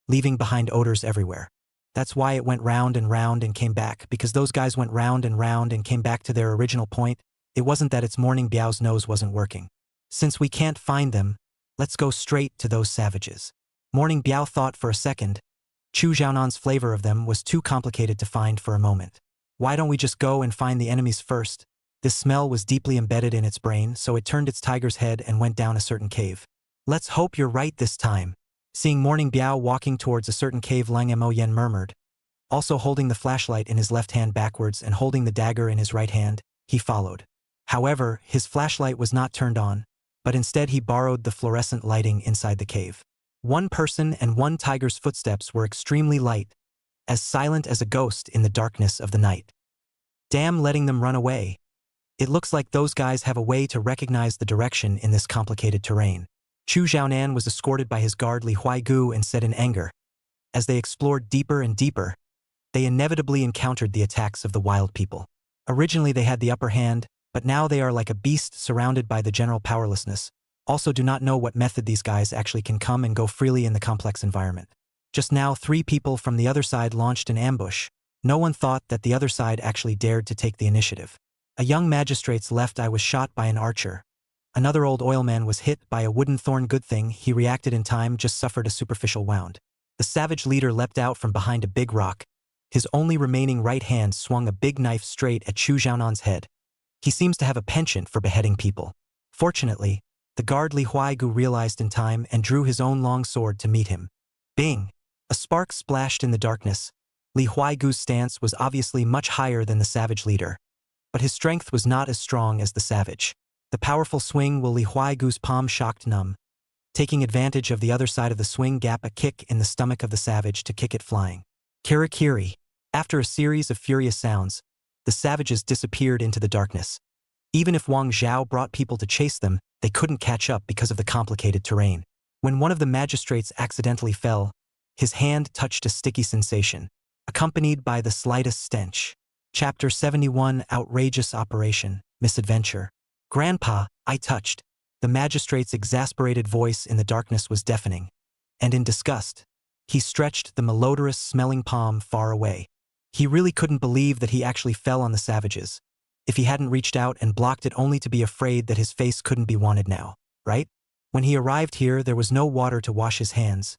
leaving behind odors everywhere. That's why it went round and came back, because those guys went round and came back to their original point. It wasn't that its Morning Biao's nose wasn't working. Since we can't find them, let's go straight to those savages. Morning Biao thought for a second. Chu Xiaonan's flavor of them was too complicated to find for a moment. Why don't we just go and find the enemies first? This smell was deeply embedded in its brain, so it turned its tiger's head and went down a certain cave. Let's hope you're right this time. Seeing Morning Biao walking towards a certain cave, Lang Mo murmured. Also holding the flashlight in his left hand backwards and holding the dagger in his right hand, he followed. However, his flashlight was not turned on, but instead he borrowed the fluorescent lighting inside the cave. One person and one tiger's footsteps were extremely light, as silent as a ghost in the darkness of the night. Damn, letting them run away. It looks like those guys have a way to recognize the direction in this complicated terrain. Chu Xiaonan was escorted by his guard Li Huaigu and said in anger. As they explored deeper and deeper, they inevitably encountered the attacks of the wild people. Originally they had the upper hand, but now they are like a beast surrounded by the general powerlessness. Also do not know what method these guys actually can come and go freely in the complex environment. Just now 3 people from the other side launched an ambush. No one thought that the other side actually dared to take the initiative. A young magistrate's left eye was shot by an archer. Another old oilman was hit by a wooden thorn. Good thing he reacted in time, just suffered a superficial wound. The savage leader leapt out from behind a big rock. His only remaining right hand swung a big knife straight at Chu Xiaonan's head. He seems to have a penchant for beheading people. Fortunately, the guard Li Huaigu realized in time and drew his own long sword to meet him. Bing! A spark splashed in the darkness. Li Huaigu's stance was obviously much higher than the savage leader. But his strength was not as strong as the savage. The powerful swing will Li Huaigu's palm shocked numb. Taking advantage of the other side of the swing gap, a kick in the stomach of the savage to kick it flying. Kiri-kiri. After a series of furious sounds, the savages disappeared into the darkness. Even if Wang Zhao brought people to chase them, they couldn't catch up because of the complicated terrain. When one of the magistrates accidentally fell, his hand touched a sticky sensation, accompanied by the slightest stench. Chapter 71 Outrageous Operation, Misadventure. Grandpa, I touched. The magistrate's exasperated voice in the darkness was deafening. And in disgust, he stretched the malodorous-smelling palm far away. He really couldn't believe that he actually fell on the savages. If he hadn't reached out and blocked it only to be afraid that his face couldn't be wanted now, right? When he arrived here, there was no water to wash his hands.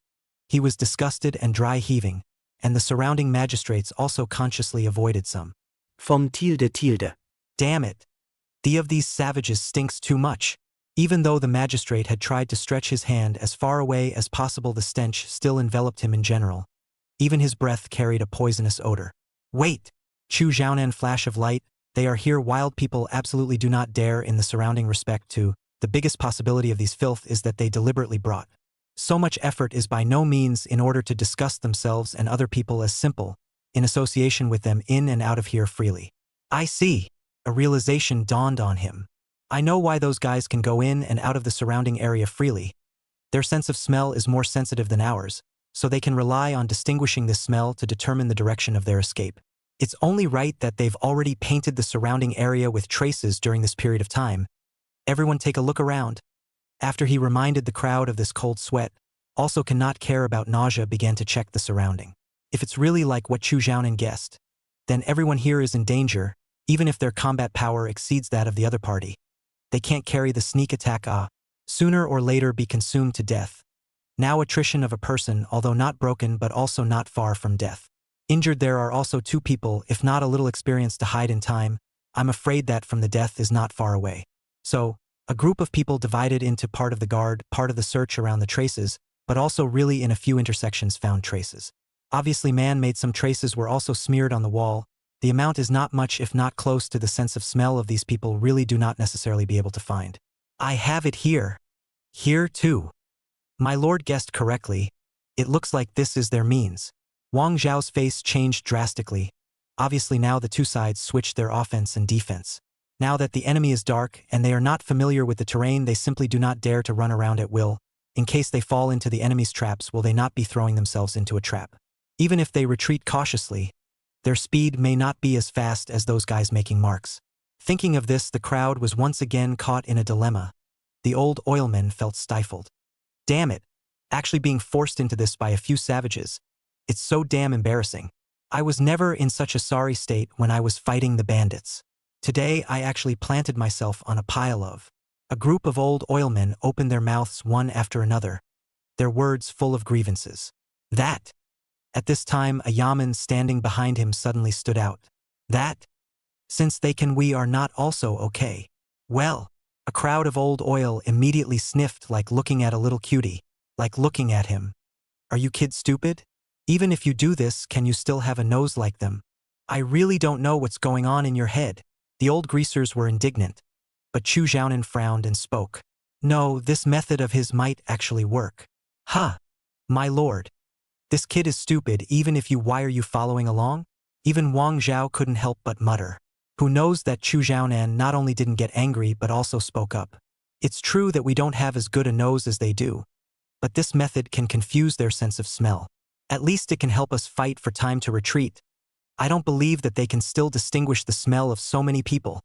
He was disgusted and dry-heaving, and the surrounding magistrates also consciously avoided some. Vom Tilde. Damn it! The of these savages stinks too much. Even though the magistrate had tried to stretch his hand as far away as possible, the stench still enveloped him in general. Even his breath carried a poisonous odor. Wait! Chu Xiaonan, flash of light. They are here. Wild people absolutely do not dare in the surrounding respect to. The biggest possibility of these filth is that they deliberately brought. So much effort is by no means in order to disgust themselves and other people as simple, in association with them in and out of here freely. I see. A realization dawned on him. I know why those guys can go in and out of the surrounding area freely. Their sense of smell is more sensitive than ours, so they can rely on distinguishing this smell to determine the direction of their escape. It's only right that they've already painted the surrounding area with traces during this period of time. Everyone take a look around. After he reminded the crowd of this cold sweat, also cannot care about nausea, began to check the surrounding. If it's really like what Chu Xiaonan guessed, then everyone here is in danger, even if their combat power exceeds that of the other party. They can't carry the sneak attack, sooner or later be consumed to death. Now attrition of a person, although not broken but also not far from death. Injured there are also 2 people, if not a little experience to hide in time. I'm afraid that from the death is not far away. So, a group of people divided into part of the guard, part of the search around the traces, but also really in a few intersections found traces. Obviously man made some traces were also smeared on the wall. The amount is not much, if not close to the sense of smell of these people really do not necessarily be able to find. I have it here. Here too. My lord guessed correctly. It looks like this is their means. Wang Zhao's face changed drastically. Obviously now the 2 sides switched their offense and defense. Now that the enemy is dark and they are not familiar with the terrain, they simply do not dare to run around at will. In case they fall into the enemy's traps, will they not be throwing themselves into a trap? Even if they retreat cautiously, their speed may not be as fast as those guys making marks. Thinking of this, the crowd was once again caught in a dilemma. The old oilman felt stifled. Damn it! Actually being forced into this by a few savages. It's so damn embarrassing. I was never in such a sorry state when I was fighting the bandits. Today I actually planted myself on a pile of. A group of old oilmen opened their mouths one after another, their words full of grievances. That! At this time, a yaman standing behind him suddenly stood out. That? Since they can, we are not also okay. Well, a crowd of old oil immediately sniffed, like looking at a little cutie, like looking at him. Are you kids stupid? Even if you do this, can you still have a nose like them? I really don't know what's going on in your head. The old greasers were indignant, but Chu Xiaonan frowned and spoke. No, this method of his might actually work. Ha! My lord. This kid is stupid. Even if you, why are you following along? Even Wang Zhao couldn't help but mutter. Who knows that Chu Xiaonan not only didn't get angry but also spoke up. It's true that we don't have as good a nose as they do, but this method can confuse their sense of smell. At least it can help us fight for time to retreat. I don't believe that they can still distinguish the smell of so many people.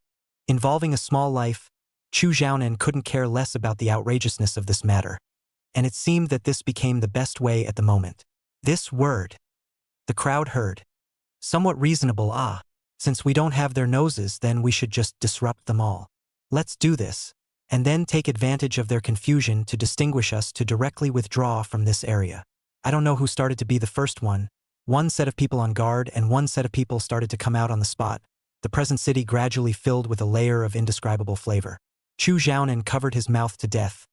Involving a small life, Chu Xiaonan couldn't care less about the outrageousness of this matter, and it seemed that this became the best way at the moment. This word. The crowd heard. Somewhat reasonable, ah. Since we don't have their noses, then we should just disrupt them all. Let's do this. And then take advantage of their confusion to distinguish us to directly withdraw from this area. I don't know who started to be the first one. One set of people on guard and one set of people started to come out on the spot. The present city gradually filled with a layer of indescribable flavor. Chu Xiaonan covered his mouth to death.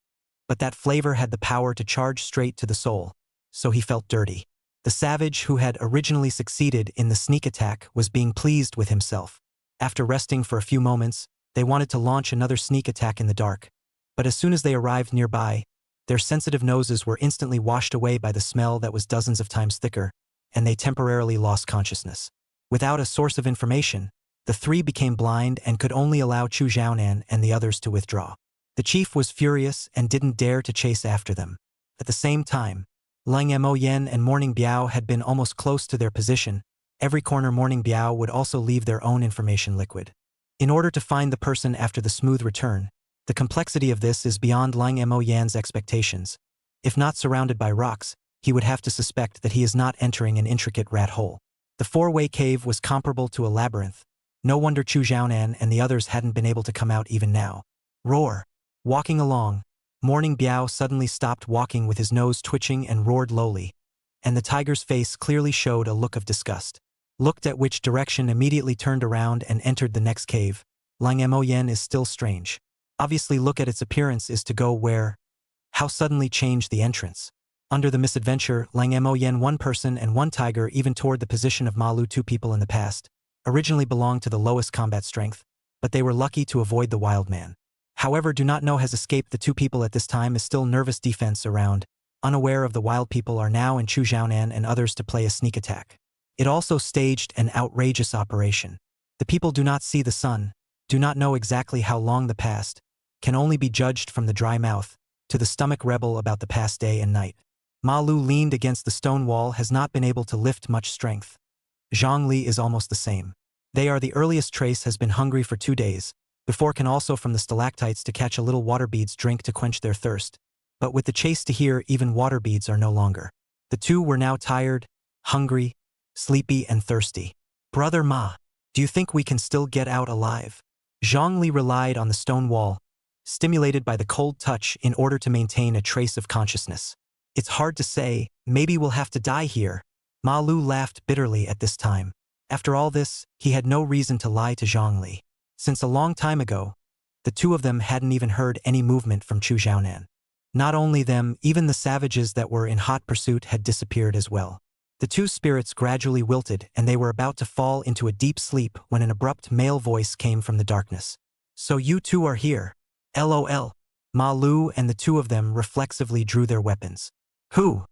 But that flavor had the power to charge straight to the soul. So he felt dirty. The savage who had originally succeeded in the sneak attack was being pleased with himself. After resting for a few moments, they wanted to launch another sneak attack in the dark. But as soon as they arrived nearby, their sensitive noses were instantly washed away by the smell that was dozens of times thicker, and they temporarily lost consciousness. Without a source of information, the three became blind and could only allow Chu Xiaonan and the others to withdraw. The chief was furious and didn't dare to chase after them. At the same time, Lang Mo Yen and Morning Biao had been almost close to their position. Every corner Morning Biao would also leave their own information liquid. In order to find the person after the smooth return, the complexity of this is beyond Lang Mo Yan's expectations. If not surrounded by rocks, he would have to suspect that he is not entering an intricate rat hole. The four-way cave was comparable to a labyrinth. No wonder Chu Xiaonan and the others hadn't been able to come out even now. Roar. Walking along, Morning Biao suddenly stopped walking with his nose twitching and roared lowly, and the tiger's face clearly showed a look of disgust. Looked at which direction immediately turned around and entered the next cave. Lang Mo Yen is still strange. Obviously look at its appearance is to go where? How suddenly change the entrance? Under the misadventure, Lang Mo Yen one person and one tiger even toward the position of Ma Lu two people in the past, originally belonged to the lowest combat strength, but they were lucky to avoid the wild man. However, do not know has escaped the two people at this time is still nervous defense around, unaware of the wild people are now in Chu Xiaonan and others to play a sneak attack. It also staged an outrageous operation. The people do not see the sun, do not know exactly how long the past, can only be judged from the dry mouth, to the stomach rebel about the past day and night. Ma Lu leaned against the stone wall has not been able to lift much strength. Zhang Li is almost the same. They are the earliest trace has been hungry for 2 days, before can also from the stalactites to catch a little water beads drink to quench their thirst. But with the chase to here even water beads are no longer. The two were now tired, hungry, sleepy and thirsty. Brother Ma, do you think we can still get out alive? Zhang Li relied on the stone wall, stimulated by the cold touch in order to maintain a trace of consciousness. It's hard to say, maybe we'll have to die here. Ma Lu laughed bitterly at this time. After all this, he had no reason to lie to Zhang Li. Since a long time ago, the two of them hadn't even heard any movement from Chu Xiaonan. Not only them, even the savages that were in hot pursuit had disappeared as well. The two spirits gradually wilted and they were about to fall into a deep sleep when an abrupt male voice came from the darkness. So you two are here. LOL. Ma Lu and the two of them reflexively drew their weapons. Who?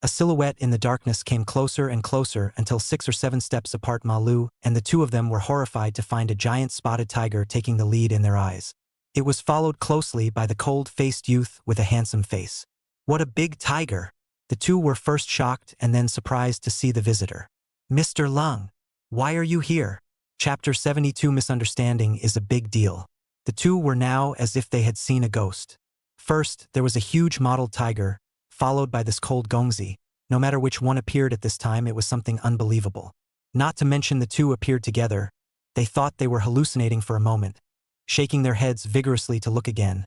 A silhouette in the darkness came closer and closer until 6 or 7 steps apart. Ma Lu and the two of them were horrified to find a giant spotted tiger taking the lead in their eyes. It was followed closely by the cold-faced youth with a handsome face. What a big tiger! The two were first shocked and then surprised to see the visitor. Mr. Lung, why are you here? Chapter 72 Misunderstanding is a big deal. The two were now as if they had seen a ghost. First, there was a huge mottled tiger, followed by this cold gongzi. No matter which one appeared at this time, it was something unbelievable. Not to mention the two appeared together. They thought they were hallucinating for a moment. Shaking their heads vigorously to look again,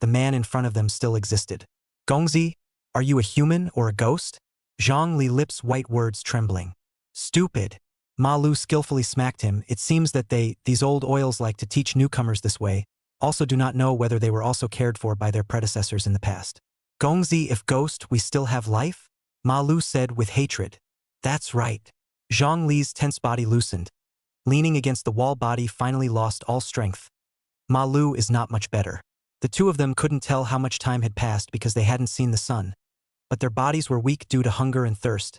the man in front of them still existed. Gongzi, are you a human or a ghost? Zhang Li lips white words trembling. Stupid. Ma Lu skillfully smacked him. It seems that these old oils like to teach newcomers this way, also do not know whether they were also cared for by their predecessors in the past. Gongzi, if ghost, we still have life? Ma Lu said with hatred. That's right. Zhang Li's tense body loosened. Leaning against the wall, body finally lost all strength. Ma Lu is not much better. The two of them couldn't tell how much time had passed because they hadn't seen the sun, but their bodies were weak due to hunger and thirst.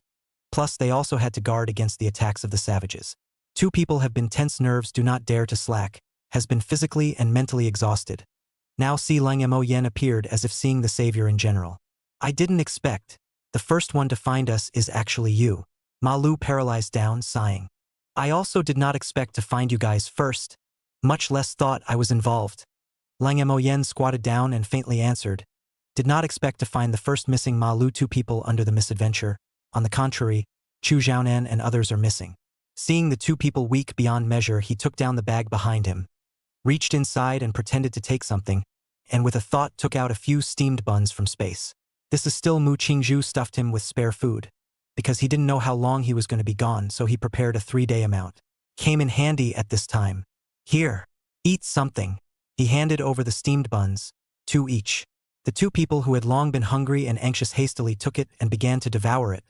Plus, they also had to guard against the attacks of the savages. Two people have been tense nerves, do not dare to slack, has been physically and mentally exhausted. Now see Lang Mo Yen appeared as if seeing the savior in general. I didn't expect. The first one to find us is actually you. Ma Lu paralyzed down, sighing. I also did not expect to find you guys first. Much less thought I was involved. Lang Mo Yen squatted down and faintly answered. Did not expect to find the first missing Ma Lu two people under the misadventure. On the contrary, Chu Xiaonan and others are missing. Seeing the two people weak beyond measure, he took down the bag behind him, reached inside and pretended to take something, and with a thought took out a few steamed buns from space. This is still Mu Qingzhu stuffed him with spare food, because he didn't know how long he was going to be gone, so he prepared a 3-day amount. Came in handy at this time. Here, eat something. He handed over the steamed buns, 2 each. The two people who had long been hungry and anxious hastily took it and began to devour it.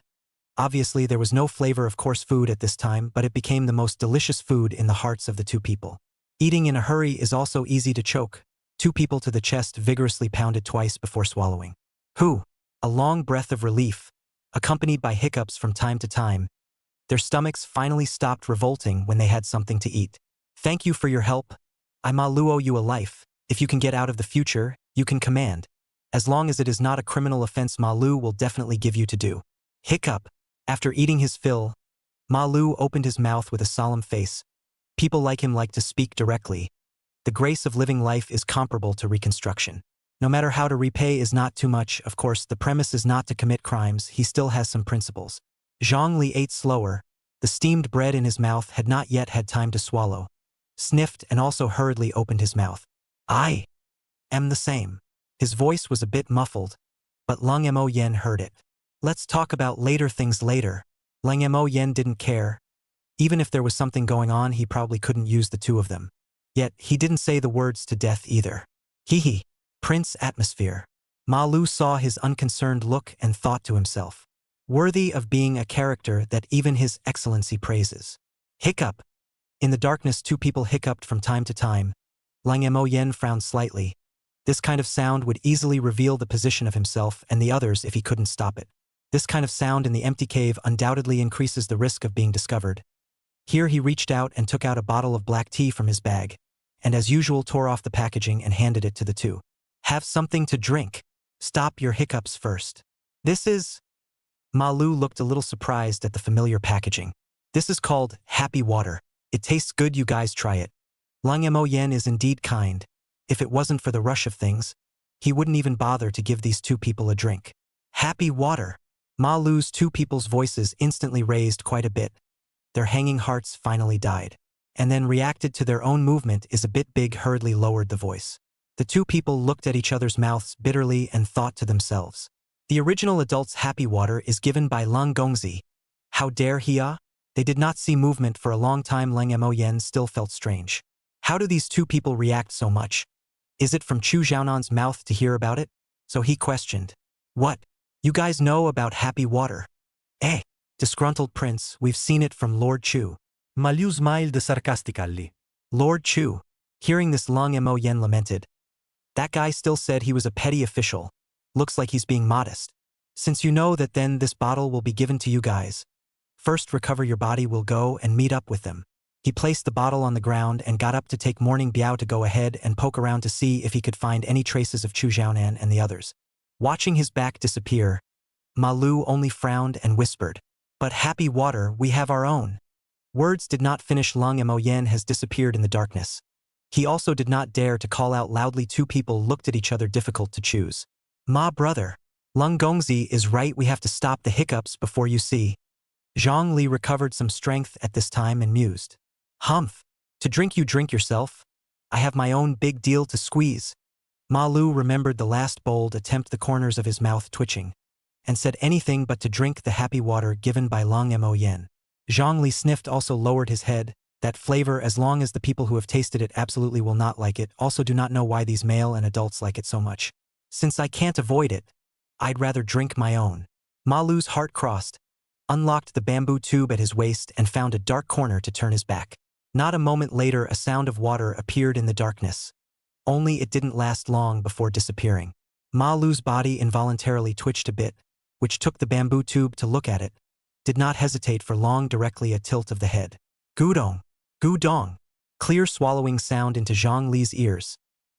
Obviously, there was no flavor of coarse food at this time, but it became the most delicious food in the hearts of the two people. Eating in a hurry is also easy to choke. 2 people to the chest vigorously pounded twice before swallowing. A long breath of relief, accompanied by hiccups from time to time. Their stomachs finally stopped revolting when they had something to eat. Thank you for your help. I Ma Lu owe you a life. If you can get out of the future, you can command. As long as it is not a criminal offense, Ma Lu will definitely give you to do. Hiccup. After eating his fill, Ma Lu opened his mouth with a solemn face. People like him like to speak directly. The grace of living life is comparable to reconstruction. No matter how to repay is not too much. Of course, the premise is not to commit crimes. He still has some principles. Zhang Li ate slower. The steamed bread in his mouth had not yet had time to swallow. Sniffed and also hurriedly opened his mouth. I am the same. His voice was a bit muffled, but Leng Mo Yen heard it. Let's talk about later things later. Leng Mo Yen didn't care. Even if there was something going on, he probably couldn't use the two of them. Yet, he didn't say the words to death either. Hee. Prince Atmosphere. Ma Lu saw his unconcerned look and thought to himself, worthy of being a character that even His Excellency praises. Hiccup. In the darkness, 2 people hiccuped from time to time. Leng Mo Yen frowned slightly. This kind of sound would easily reveal the position of himself and the others if he couldn't stop it. This kind of sound in the empty cave undoubtedly increases the risk of being discovered. Here he reached out and took out a bottle of black tea from his bag, and as usual tore off the packaging and handed it to the two. Have something to drink. Stop your hiccups first. This is... Ma Lu looked a little surprised at the familiar packaging. This is called Happy Water. It tastes good, you guys try it. Leng Mo Yen is indeed kind. If it wasn't for the rush of things, he wouldn't even bother to give these 2 people a drink. Happy Water. Ma Lu's 2 people's voices instantly raised quite a bit. Their hanging hearts finally died. And then reacted to their own movement is a bit big, hurriedly lowered the voice. The 2 people looked at each other's mouths bitterly and thought to themselves. The original adult's Happy Water is given by Lang Gongzi. How dare he? They did not see movement for a long time. Leng Mo Yen still felt strange. How do these 2 people react so much? Is it from Chu Xiaonan's mouth to hear about it? So he questioned. What? You guys know about Happy Water? Eh? Disgruntled prince, we've seen it from Lord Chu. Ma Lu smiled sarcastically. Lord Chu. Hearing this, Leng Mo Yen lamented. That guy still said he was a petty official. Looks like he's being modest. Since you know that, then this bottle will be given to you guys. First recover your body, will go and meet up with them. He placed the bottle on the ground and got up to take Morning Biao to go ahead and poke around to see if he could find any traces of Chu Xiaonan and the others. Watching his back disappear, Ma Lu only frowned and whispered, But Happy Water, we have our own. Words did not finish. Leng Mo Yen has disappeared in the darkness. He also did not dare to call out loudly. 2 people looked at each other, difficult to choose. Ma brother. Leng Gongzi is right, we have to stop the hiccups before you see. Zhang Li recovered some strength at this time and mused. Humph. To drink you drink yourself. I have my own big deal to squeeze. Ma Lu remembered the last bold attempt, the corners of his mouth twitching, and said anything but to drink the Happy Water given by Leng Mo Yen. Zhang Li sniffed, also lowered his head. That flavor, as long as the people who have tasted it absolutely will not like it, also do not know why these male and adults like it so much. Since I can't avoid it, I'd rather drink my own. Ma Lu's heart crossed, unlocked the bamboo tube at his waist and found a dark corner to turn his back. Not a moment later, a sound of water appeared in the darkness. Only it didn't last long before disappearing. Ma Lu's body involuntarily twitched a bit, which took the bamboo tube to look at it. Did not hesitate for long, directly a tilt of the head. Gudong. Gudong. Clear swallowing sound into Zhang Li's ears.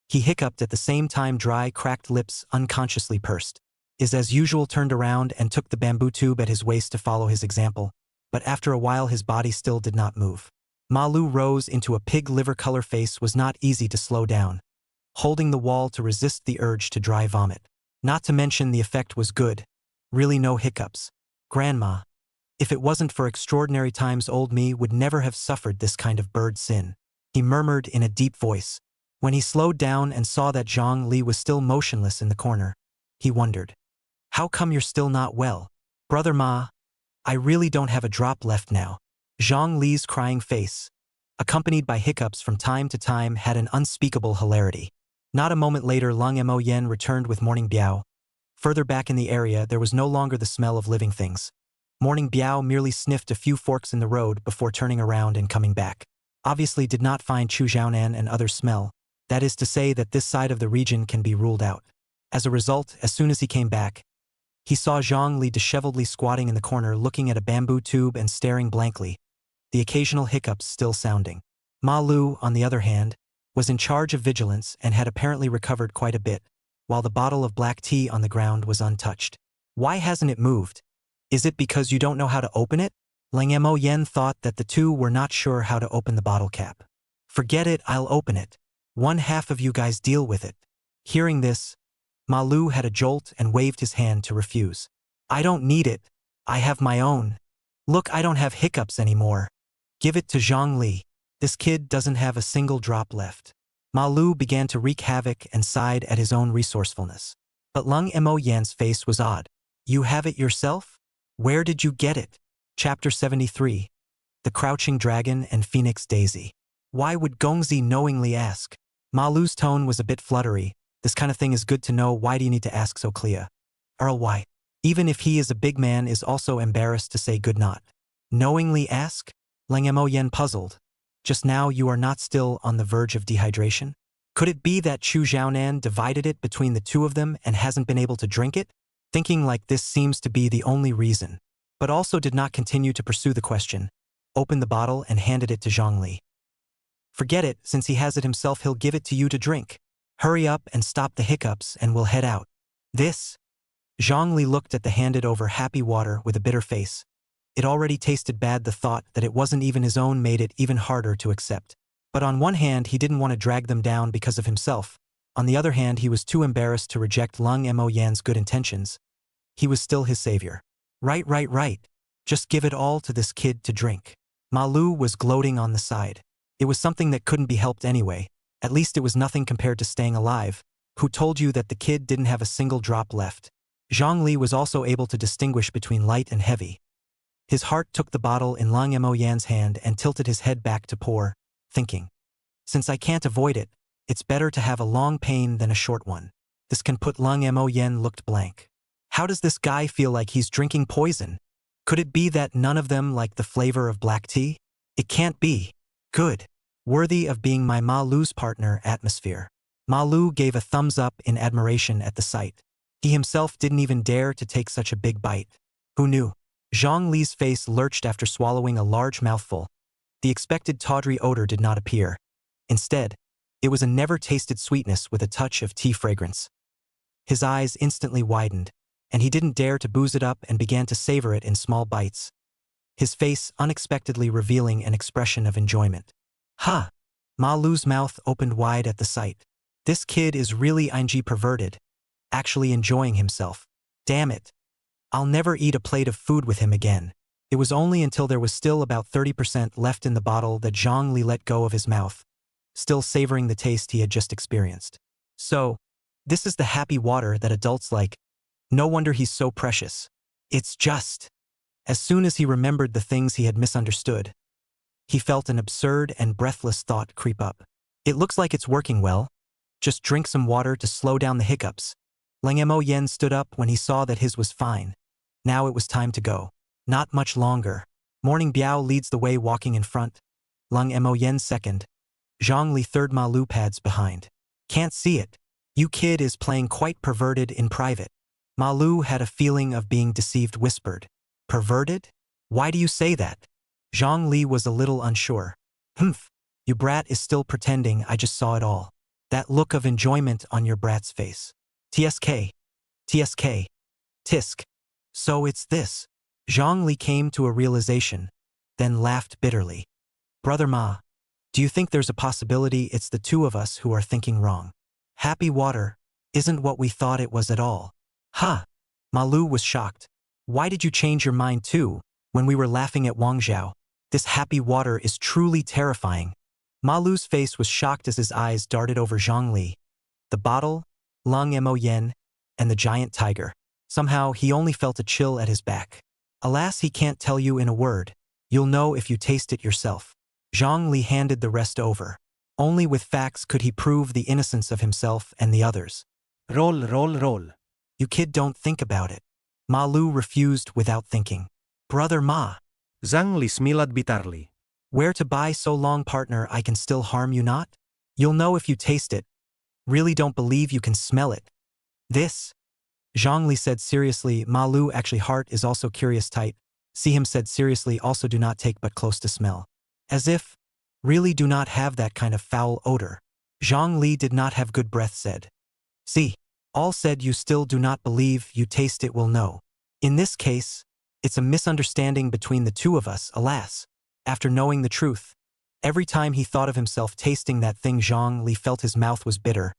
He hiccuped at the same time, dry, cracked lips unconsciously pursed. Is as usual turned around and took the bamboo tube at his waist to follow his example, but after a while his body still did not move. Ma Lu rose into a pig liver color face, was not easy to slow down, holding the wall to resist the urge to dry vomit. Not to mention the effect was good. Really no hiccups. Grandma, if it wasn't for extraordinary times old me would never have suffered this kind of bird sin, he murmured in a deep voice. When he slowed down and saw that Zhang Li was still motionless in the corner, he wondered. How come you're still not well? Brother Ma, I really don't have a drop left now. Zhang Li's crying face, accompanied by hiccups from time to time, had an unspeakable hilarity. Not a moment later, Lung Mo Yen returned with Morning Biao. Further back in the area, there was no longer the smell of living things. Morning Biao merely sniffed a few forks in the road before turning around and coming back. Obviously did not find Chu Xiaonan and others smell. That is to say that this side of the region can be ruled out. As a result, as soon as he came back, he saw Zhang Li disheveledly squatting in the corner looking at a bamboo tube and staring blankly, the occasional hiccups still sounding. Ma Lu, on the other hand, was in charge of vigilance and had apparently recovered quite a bit, while the bottle of black tea on the ground was untouched. Why hasn't it moved? Is it because you don't know how to open it? Lang Mo Yen thought that the two were not sure how to open the bottle cap. Forget it, I'll open it. One half of you guys deal with it. Hearing this, Ma Lu had a jolt and waved his hand to refuse. I don't need it. I have my own. Look, I don't have hiccups anymore. Give it to Zhang Li. This kid doesn't have a single drop left. Ma Lu began to wreak havoc and sighed at his own resourcefulness. But Lung Mo Yan's face was odd. You have it yourself? Where did you get it? Chapter 73. The Crouching Dragon and Phoenix Daisy. Why would Gongzi knowingly ask? Ma Lu's tone was a bit fluttery. This kind of thing is good to know. Why do you need to ask so clear? Earl, why? Even if he is a big man is also embarrassed to say good not. Knowingly ask? Lang Mo Yen puzzled. Just now you are not still on the verge of dehydration? Could it be that Chu Xiaonan divided it between the two of them and hasn't been able to drink it? Thinking like this seems to be the only reason, but also did not continue to pursue the question, opened the bottle and handed it to Zhang Li. Forget it, since he has it himself he'll give it to you to drink. Hurry up and stop the hiccups and we'll head out. This? Zhang Li looked at the handed over happy water with a bitter face. It already tasted bad. The thought that it wasn't even his own made it even harder to accept. But on one hand he didn't want to drag them down because of himself. On the other hand he was too embarrassed to reject Lung Mo Yan's good intentions. He was still his savior. Right. Just give it all to this kid to drink. Ma Lu was gloating on the side. It was something that couldn't be helped anyway. At least it was nothing compared to staying alive. Who told you that the kid didn't have a single drop left? Zhang Li was also able to distinguish between light and heavy. His heart took the bottle in Lung Mo Yan's hand and tilted his head back to pour, thinking. Since I can't avoid it, it's better to have a long pain than a short one. This can put Lung Mo Yen looked blank. How does this guy feel like he's drinking poison? Could it be that none of them like the flavor of black tea? It can't be. Good. Worthy of being my Ma Lu's partner atmosphere. Ma Lu gave a thumbs up in admiration at the sight. He himself didn't even dare to take such a big bite. Who knew? Zhang Li's face lurched after swallowing a large mouthful. The expected tawdry odor did not appear. Instead, it was a never-tasted sweetness with a touch of tea fragrance. His eyes instantly widened, and he didn't dare to booze it up and began to savor it in small bites. His face unexpectedly revealing an expression of enjoyment. Ha! Ma Lu's mouth opened wide at the sight. This kid is really ing perverted. Actually enjoying himself. Damn it. I'll never eat a plate of food with him again. It was only until there was still about 30% left in the bottle that Zhang Li let go of his mouth, still savoring the taste he had just experienced. So, this is the happy water that adults like. No wonder he's so precious. It's just. As soon as he remembered the things he had misunderstood, he felt an absurd and breathless thought creep up. It looks like it's working well. Just drink some water to slow down the hiccups. Lang Mo Yen stood up when he saw that his was fine. Now it was time to go. Not much longer. Morning Biao leads the way walking in front. Lung Mo Yen second. Zhang Li third. Ma Lu pads behind. Can't see it. You kid is playing quite perverted in private. Ma Lu had a feeling of being deceived whispered. Perverted? Why do you say that? Zhang Li was a little unsure. Humph. You brat is still pretending. I just saw it all. That look of enjoyment on your brat's face. TSK. Tisk. So it's this. Zhang Li came to a realization, then laughed bitterly. Brother Ma, do you think there's a possibility it's the two of us who are thinking wrong? Happy water isn't what we thought it was at all. Ha! Ma Lu was shocked. Why did you change your mind too, when we were laughing at Wang Zhao? This happy water is truly terrifying. Ma Lu's face was shocked as his eyes darted over Zhang Li, the bottle, Lung Mo Yen, and the giant tiger. Somehow, he only felt a chill at his back. Alas, he can't tell you in a word. You'll know if you taste it yourself. Zhang Li handed the rest over. Only with facts could he prove the innocence of himself and the others. Roll, roll, roll. You kid, don't think about it. Ma Lu refused without thinking. Brother Ma. Zhang Li smiled bitterly. Where to buy so long, partner? I can still harm you not? You'll know if you taste it. Really don't believe you can smell it. This? Zhang Li said seriously. Ma Lu actually heart is also curious type. See him said seriously also do not take but close to smell. As if, really do not have that kind of foul odor. Zhang Li did not have good breath said. See, all said you still do not believe you taste it will know. In this case, it's a misunderstanding between the two of us, alas. After knowing the truth, every time he thought of himself tasting that thing Zhang Li felt his mouth was bitter.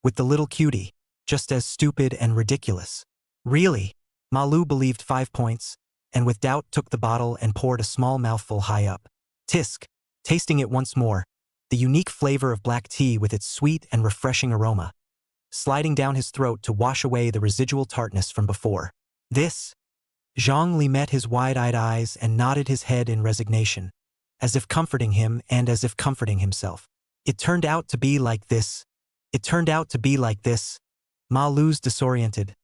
With the little cutie, just as stupid and ridiculous. Really? Ma Lu believed 5 points, and with doubt took the bottle and poured a small mouthful high up. Tisk, tasting it once more, the unique flavor of black tea with its sweet and refreshing aroma, sliding down his throat to wash away the residual tartness from before. This? Zhang Li met his wide-eyed eyes and nodded his head in resignation, as if comforting him and as if comforting himself. It turned out to be like this. It turned out to be like this. Ma Lu's disoriented,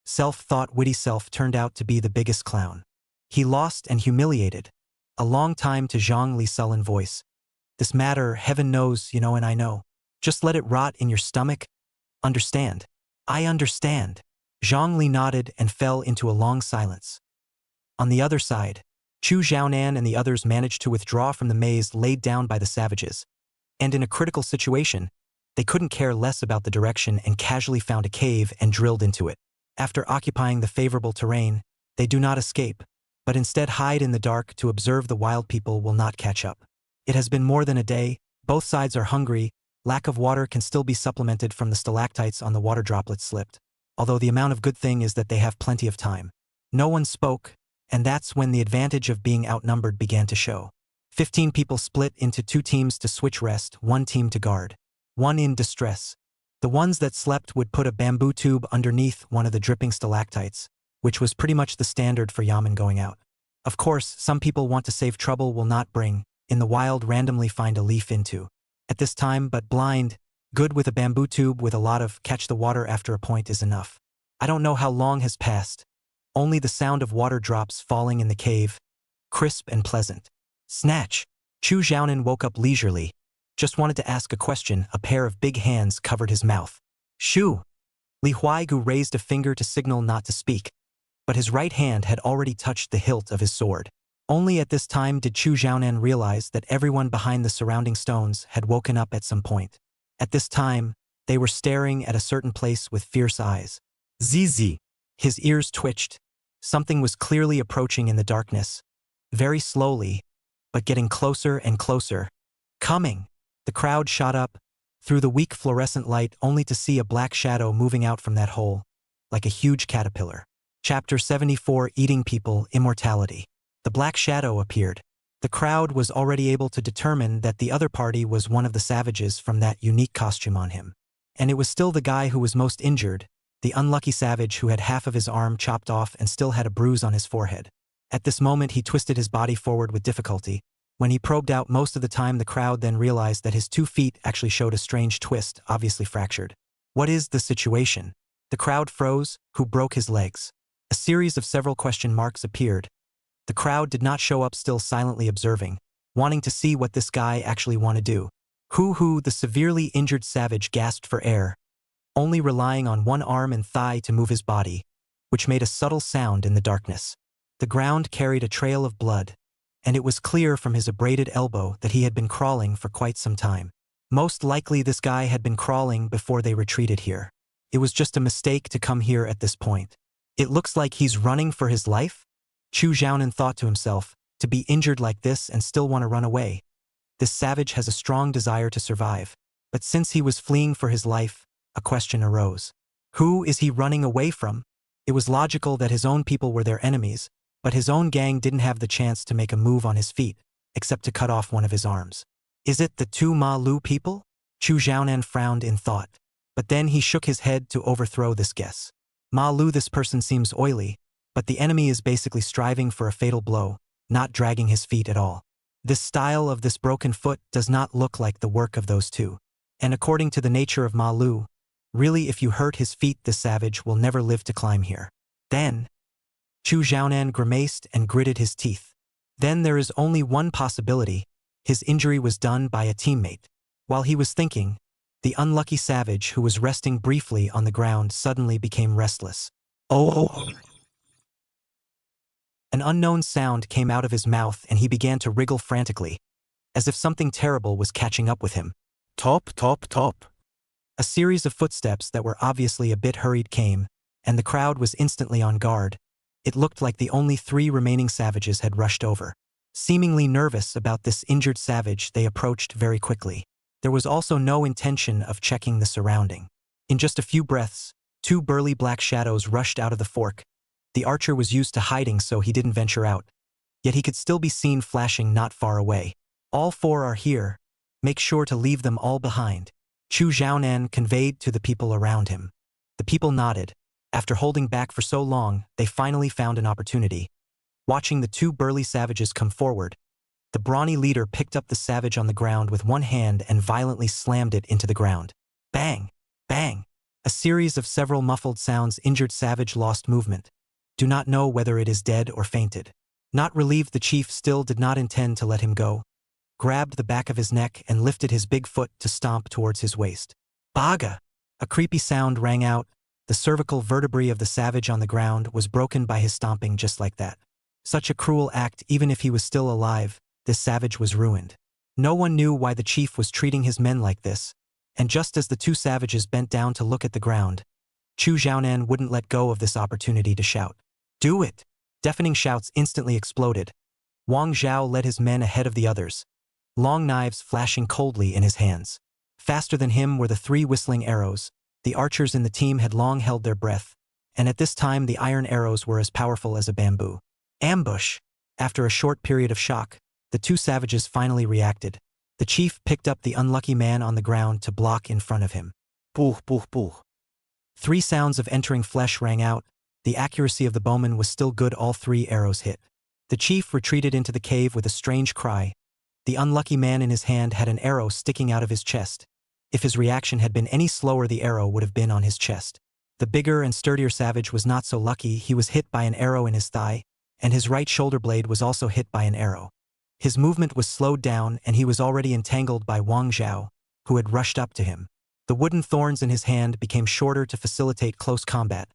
self-thought witty self turned out to be the biggest clown. He lost and humiliated. A long time to Zhang Li's sullen voice. This matter, heaven knows, you know, and I know. Just let it rot in your stomach. Understand? I understand. Zhang Li nodded and fell into a long silence. On the other side, Chu Xiaonan and the others managed to withdraw from the maze laid down by the savages. And in a critical situation, they couldn't care less about the direction and casually found a cave and drilled into it. After occupying the favorable terrain, they do not escape, but instead hide in the dark to observe the wild people will not catch up. It has been more than a day, both sides are hungry, lack of water can still be supplemented from the stalactites on the water droplets slipped, although the amount of good thing is that they have plenty of time. No one spoke, and that's when the advantage of being outnumbered began to show. 15 people split into 2 teams to switch rest, 1 team to guard. 1 in distress. The ones that slept would put a bamboo tube underneath one of the dripping stalactites, which was pretty much the standard for Yamen going out. Of course, some people want to save trouble will not bring, in the wild randomly find a leaf into. At this time, but blind, good with a bamboo tube with a lot of catch the water after a point is enough. I don't know how long has passed. Only the sound of water drops falling in the cave, crisp and pleasant. Snatch. Chu Xiaonan woke up leisurely. Just wanted to ask a question. A pair of big hands covered his mouth. Shoo! Li Huaigu raised a finger to signal not to speak, but his right hand had already touched the hilt of his sword. Only at this time did Chu Xiaonan realize that everyone behind the surrounding stones had woken up at some point. At this time, they were staring at a certain place with fierce eyes. Zizi! His ears twitched. Something was clearly approaching in the darkness. Very slowly, but getting closer and closer. Coming! The crowd shot up, through the weak fluorescent light only to see a black shadow moving out from that hole, like a huge caterpillar. Chapter 74 Eating People, Immortality. The black shadow appeared. The crowd was already able to determine that the other party was one of the savages from that unique costume on him. And it was still the guy who was most injured, the unlucky savage who had half of his arm chopped off and still had a bruise on his forehead. At this moment he twisted his body forward with difficulty. When he probed out most of the time the crowd then realized that his 2 feet actually showed a strange twist, obviously fractured. What is the situation? The crowd froze. Who broke his legs? A series of several question marks appeared. The crowd did not show up, still silently observing, wanting to see what this guy actually want to do. Who, the severely injured savage gasped for air, only relying on one arm and thigh to move his body, which made a subtle sound in the darkness. The ground carried a trail of blood, and it was clear from his abraded elbow that he had been crawling for quite some time. Most likely this guy had been crawling before they retreated here. It was just a mistake to come here at this point. It looks like he's running for his life? Chu Xiaonan thought to himself, to be injured like this and still want to run away. This savage has a strong desire to survive. But since he was fleeing for his life, a question arose. Who is he running away from? It was logical that his own people were their enemies, but his own gang didn't have the chance to make a move on his feet, except to cut off one of his arms. Is it the two Ma Lu people? Chu Xiaonan frowned in thought. But then he shook his head to overthrow this guess. Ma Lu, this person seems oily, but the enemy is basically striving for a fatal blow, not dragging his feet at all. This style of this broken foot does not look like the work of those two. And according to the nature of Ma Lu, really if you hurt his feet this savage will never live to climb here. Then, Chu Xiaonan grimaced and gritted his teeth. Then there is only one possibility. His injury was done by a teammate. While he was thinking, the unlucky savage who was resting briefly on the ground suddenly became restless. Oh! An unknown sound came out of his mouth and he began to wriggle frantically, as if something terrible was catching up with him. Top, top, top. A series of footsteps that were obviously a bit hurried came, and the crowd was instantly on guard. It looked like the only 3 remaining savages had rushed over. Seemingly nervous about this injured savage, they approached very quickly. There was also no intention of checking the surrounding. In just a few breaths, 2 burly black shadows rushed out of the fork. The archer was used to hiding, so he didn't venture out. Yet he could still be seen flashing not far away. All 4 are here. Make sure to leave them all behind. Chu Xiaonan conveyed to the people around him. The people nodded. After holding back for so long, they finally found an opportunity. Watching the 2 burly savages come forward, the brawny leader picked up the savage on the ground with one hand and violently slammed it into the ground. Bang! Bang! A series of several muffled sounds. Injured savage lost movement. Do not know whether it is dead or fainted. Not relieved, the chief still did not intend to let him go. Grabbed the back of his neck and lifted his big foot to stomp towards his waist. Baga! A creepy sound rang out. The cervical vertebrae of the savage on the ground was broken by his stomping just like that. Such a cruel act. Even if he was still alive, this savage was ruined. No one knew why the chief was treating his men like this, and just as the 2 savages bent down to look at the ground, Chu Xiaonan wouldn't let go of this opportunity to shout. Do it! Deafening shouts instantly exploded. Wang Zhao led his men ahead of the others, long knives flashing coldly in his hands. Faster than him were the 3 whistling arrows. The archers in the team had long held their breath, and at this time the iron arrows were as powerful as a bamboo. Ambush! After a short period of shock, the 2 savages finally reacted. The chief picked up the unlucky man on the ground to block in front of him. Puh, puh, puh. 3 sounds of entering flesh rang out. The accuracy of the bowman was still good. All 3 arrows hit. The chief retreated into the cave with a strange cry. The unlucky man in his hand had an arrow sticking out of his chest. If his reaction had been any slower, the arrow would have been on his chest. The bigger and sturdier savage was not so lucky. He was hit by an arrow in his thigh, and his right shoulder blade was also hit by an arrow. His movement was slowed down and he was already entangled by Wang Zhao, who had rushed up to him. The wooden thorns in his hand became shorter to facilitate close combat.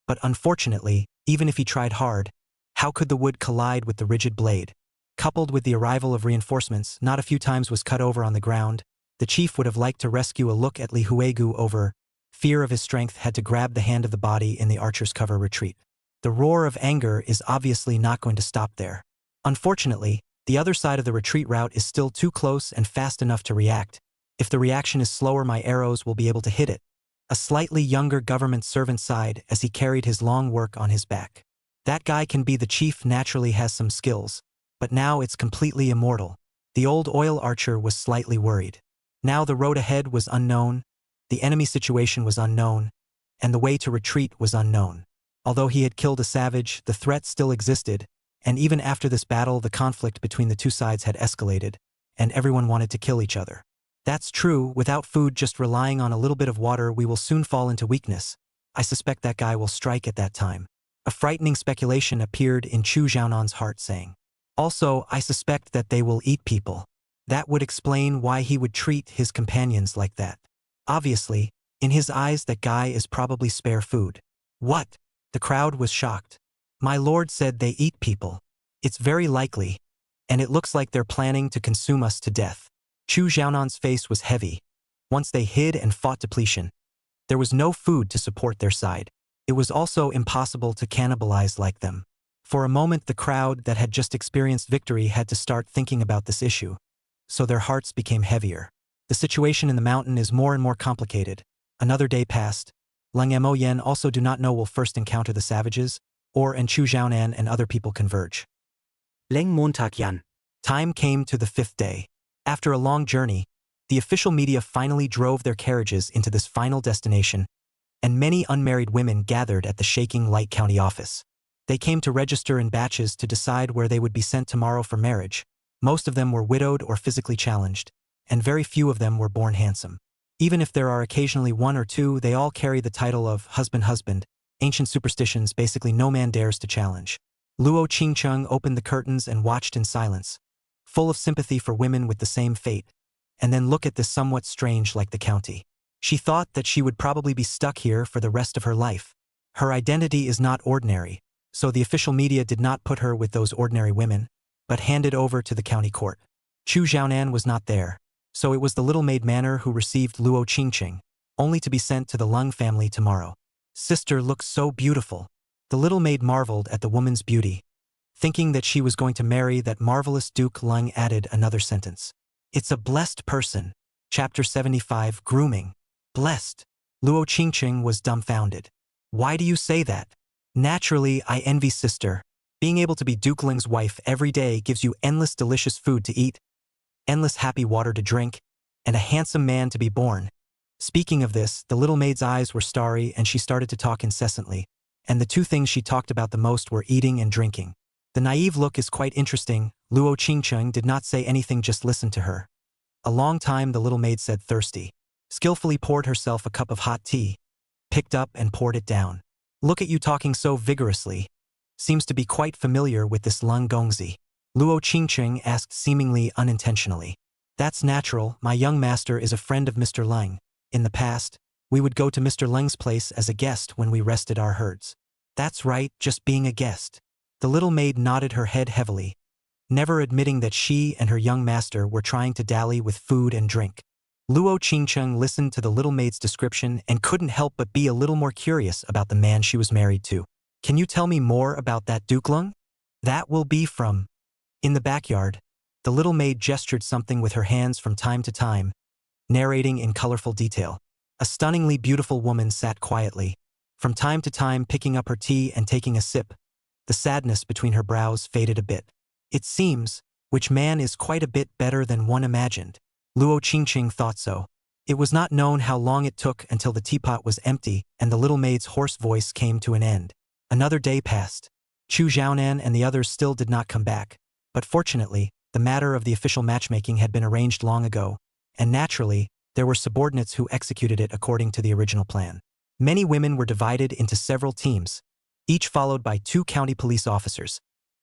But unfortunately, even if he tried hard, how could the wood collide with the rigid blade? Coupled with the arrival of reinforcements, not a few times was cut over on the ground. The chief would have liked to rescue a look at Li Huigu over. Fear of his strength had to grab the hand of the body in the archer's cover retreat. The roar of anger is obviously not going to stop there. Unfortunately, the other side of the retreat route is still too close and fast enough to react. If the reaction is slower, my arrows will be able to hit it. A slightly younger government servant sighed as he carried his long work on his back. That guy can be the chief, naturally has some skills, but now it's completely immortal. The old oil archer was slightly worried. Now the road ahead was unknown, the enemy situation was unknown, and the way to retreat was unknown. Although he had killed a savage, the threat still existed, and even after this battle the conflict between the 2 sides had escalated, and everyone wanted to kill each other. That's true. Without food, just relying on a little bit of water, we will soon fall into weakness. I suspect that guy will strike at that time. A frightening speculation appeared in Chu Xiaonan's heart, saying, also, I suspect that they will eat people. That would explain why he would treat his companions like that. Obviously, in his eyes that guy is probably spare food. What? The crowd was shocked. My lord said they eat people. It's very likely, and it looks like they're planning to consume us to death. Chu Xiaonan's face was heavy. Once they hid and fought depletion, there was no food to support their side. It was also impossible to cannibalize like them. For a moment, the crowd that had just experienced victory had to start thinking about this issue, so their hearts became heavier. The situation in the mountain is more and more complicated. Another day passed. Leng Mo Yen also do not know will first encounter the savages, or and Chu Zhaonan and other people converge. Leng Montag Yan. Time came to the 5th day. After a long journey, the official media finally drove their carriages into this final destination, and many unmarried women gathered at the shaking Light County office. They came to register in batches to decide where they would be sent tomorrow for marriage. Most of them were widowed or physically challenged, and very few of them were born handsome. Even if there are occasionally one or two, they all carry the title of husband, ancient superstitions basically no man dares to challenge. Luo Qingcheng opened the curtains and watched in silence, full of sympathy for women with the same fate, and then look at this somewhat strange like the county. She thought that she would probably be stuck here for the rest of her life. Her identity is not ordinary, so the official media did not put her with those ordinary women, but handed over to the county court. Chu Zhaonan was not there, so it was the little maid Manor who received Luo Qingqing, only to be sent to the Lung family tomorrow. Sister looks so beautiful. The little maid marveled at the woman's beauty. Thinking that she was going to marry that marvelous Duke, Lung added another sentence. It's a blessed person. Chapter 75, Grooming. Blessed. Luo Qingqing was dumbfounded. Why do you say that? Naturally, I envy sister. Being able to be Duke Ling's wife every day gives you endless delicious food to eat, endless happy water to drink, and a handsome man to be born. Speaking of this, the little maid's eyes were starry and she started to talk incessantly, and the two things she talked about the most were eating and drinking. The naive look is quite interesting. Luo Qingcheng did not say anything, just listened to her. A long time the little maid said thirsty. Skillfully poured herself a cup of hot tea, picked up and poured it down. Look at you talking so vigorously. Seems to be quite familiar with this Lung Gongzi. Luo Qingcheng asked seemingly unintentionally. That's natural, my young master is a friend of Mr. Lung. In the past, we would go to Mr. Lung's place as a guest when we rested our herds. That's right, just being a guest. The little maid nodded her head heavily, never admitting that she and her young master were trying to dally with food and drink. Luo Qingcheng listened to the little maid's description and couldn't help but be a little more curious about the man she was married to. Can you tell me more about that Duke Lung? That will be from... In the backyard, the little maid gestured something with her hands from time to time, narrating in colorful detail. A stunningly beautiful woman sat quietly, from time to time picking up her tea and taking a sip. The sadness between her brows faded a bit. It seems, which man is quite a bit better than one imagined. Luo Qingqing thought so. It was not known how long it took until the teapot was empty and the little maid's hoarse voice came to an end. Another day passed. Chu Zhaonan and the others still did not come back, but fortunately, the matter of the official matchmaking had been arranged long ago, and naturally, there were subordinates who executed it according to the original plan. Many women were divided into several teams, each followed by 2 county police officers,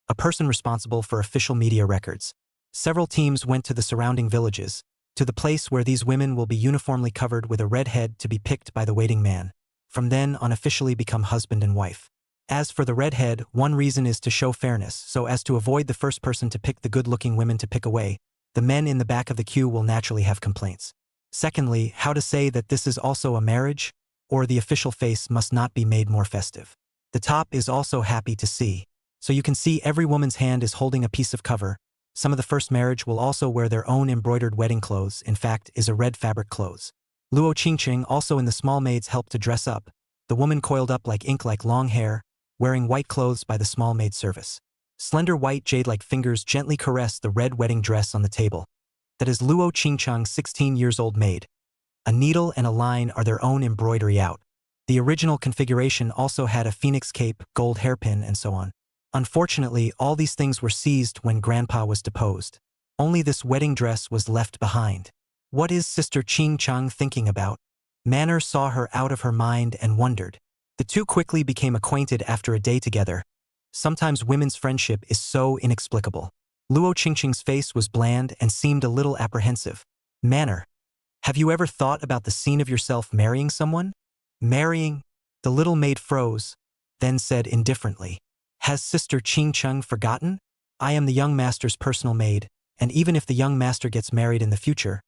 a person responsible for official media records. Several teams went to the surrounding villages, to the place where these women will be uniformly covered with a red head to be picked by the waiting man, from then on officially become husband and wife. As for the red head, one reason is to show fairness, so as to avoid the first person to pick the good-looking women to pick away, the men in the back of the queue will naturally have complaints. Secondly, how to say that this is also a marriage, or the official face must not be made more festive. The top is also happy to see. So you can see every woman's hand is holding a piece of cover. Some of the first marriage will also wear their own embroidered wedding clothes, in fact, is a red fabric clothes. Luo Qingqing also in the small maids helped to dress up. The woman coiled up like ink like long hair, wearing white clothes by the small maid service. Slender white jade-like fingers gently caressed the red wedding dress on the table. That is Luo Qingchang's 16-years-old maid. A needle and a line are their own embroidery out. The original configuration also had a phoenix cape, gold hairpin, and so on. Unfortunately, all these things were seized when Grandpa was deposed. Only this wedding dress was left behind. What is Sister Qingchang thinking about? Manor saw her out of her mind and wondered. The two quickly became acquainted after a day together. Sometimes women's friendship is so inexplicable. Luo Qingqing's face was bland and seemed a little apprehensive. Manor, have you ever thought about the scene of yourself marrying someone? Marrying? The little maid froze, then said indifferently. Has Sister Qingcheng forgotten? I am the young master's personal maid, and even if the young master gets married in the future,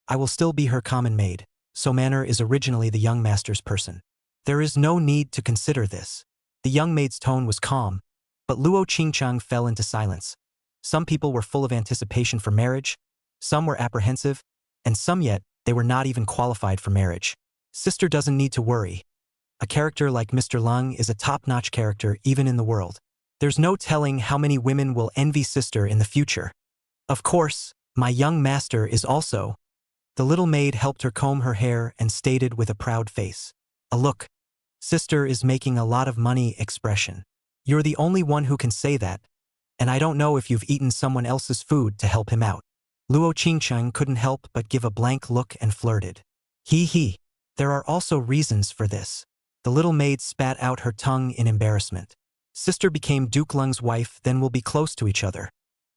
I will still be her common maid, so Manor is originally the young master's person. There is no need to consider this. The young maid's tone was calm, but Luo Qingcheng fell into silence. Some people were full of anticipation for marriage, some were apprehensive, and some yet, they were not even qualified for marriage. Sister doesn't need to worry. A character like Mr. Lung is a top-notch character even in the world. There's no telling how many women will envy sister in the future. Of course, my young master is also. The little maid helped her comb her hair and stated with a proud face. A look. Sister is making a lot of money expression. You're the only one who can say that, and I don't know if you've eaten someone else's food to help him out. Luo Qingcheng couldn't help but give a blank look and flirted. He. There are also reasons for this. The little maid spat out her tongue in embarrassment. Sister became Duke Lung's wife, then we'll be close to each other.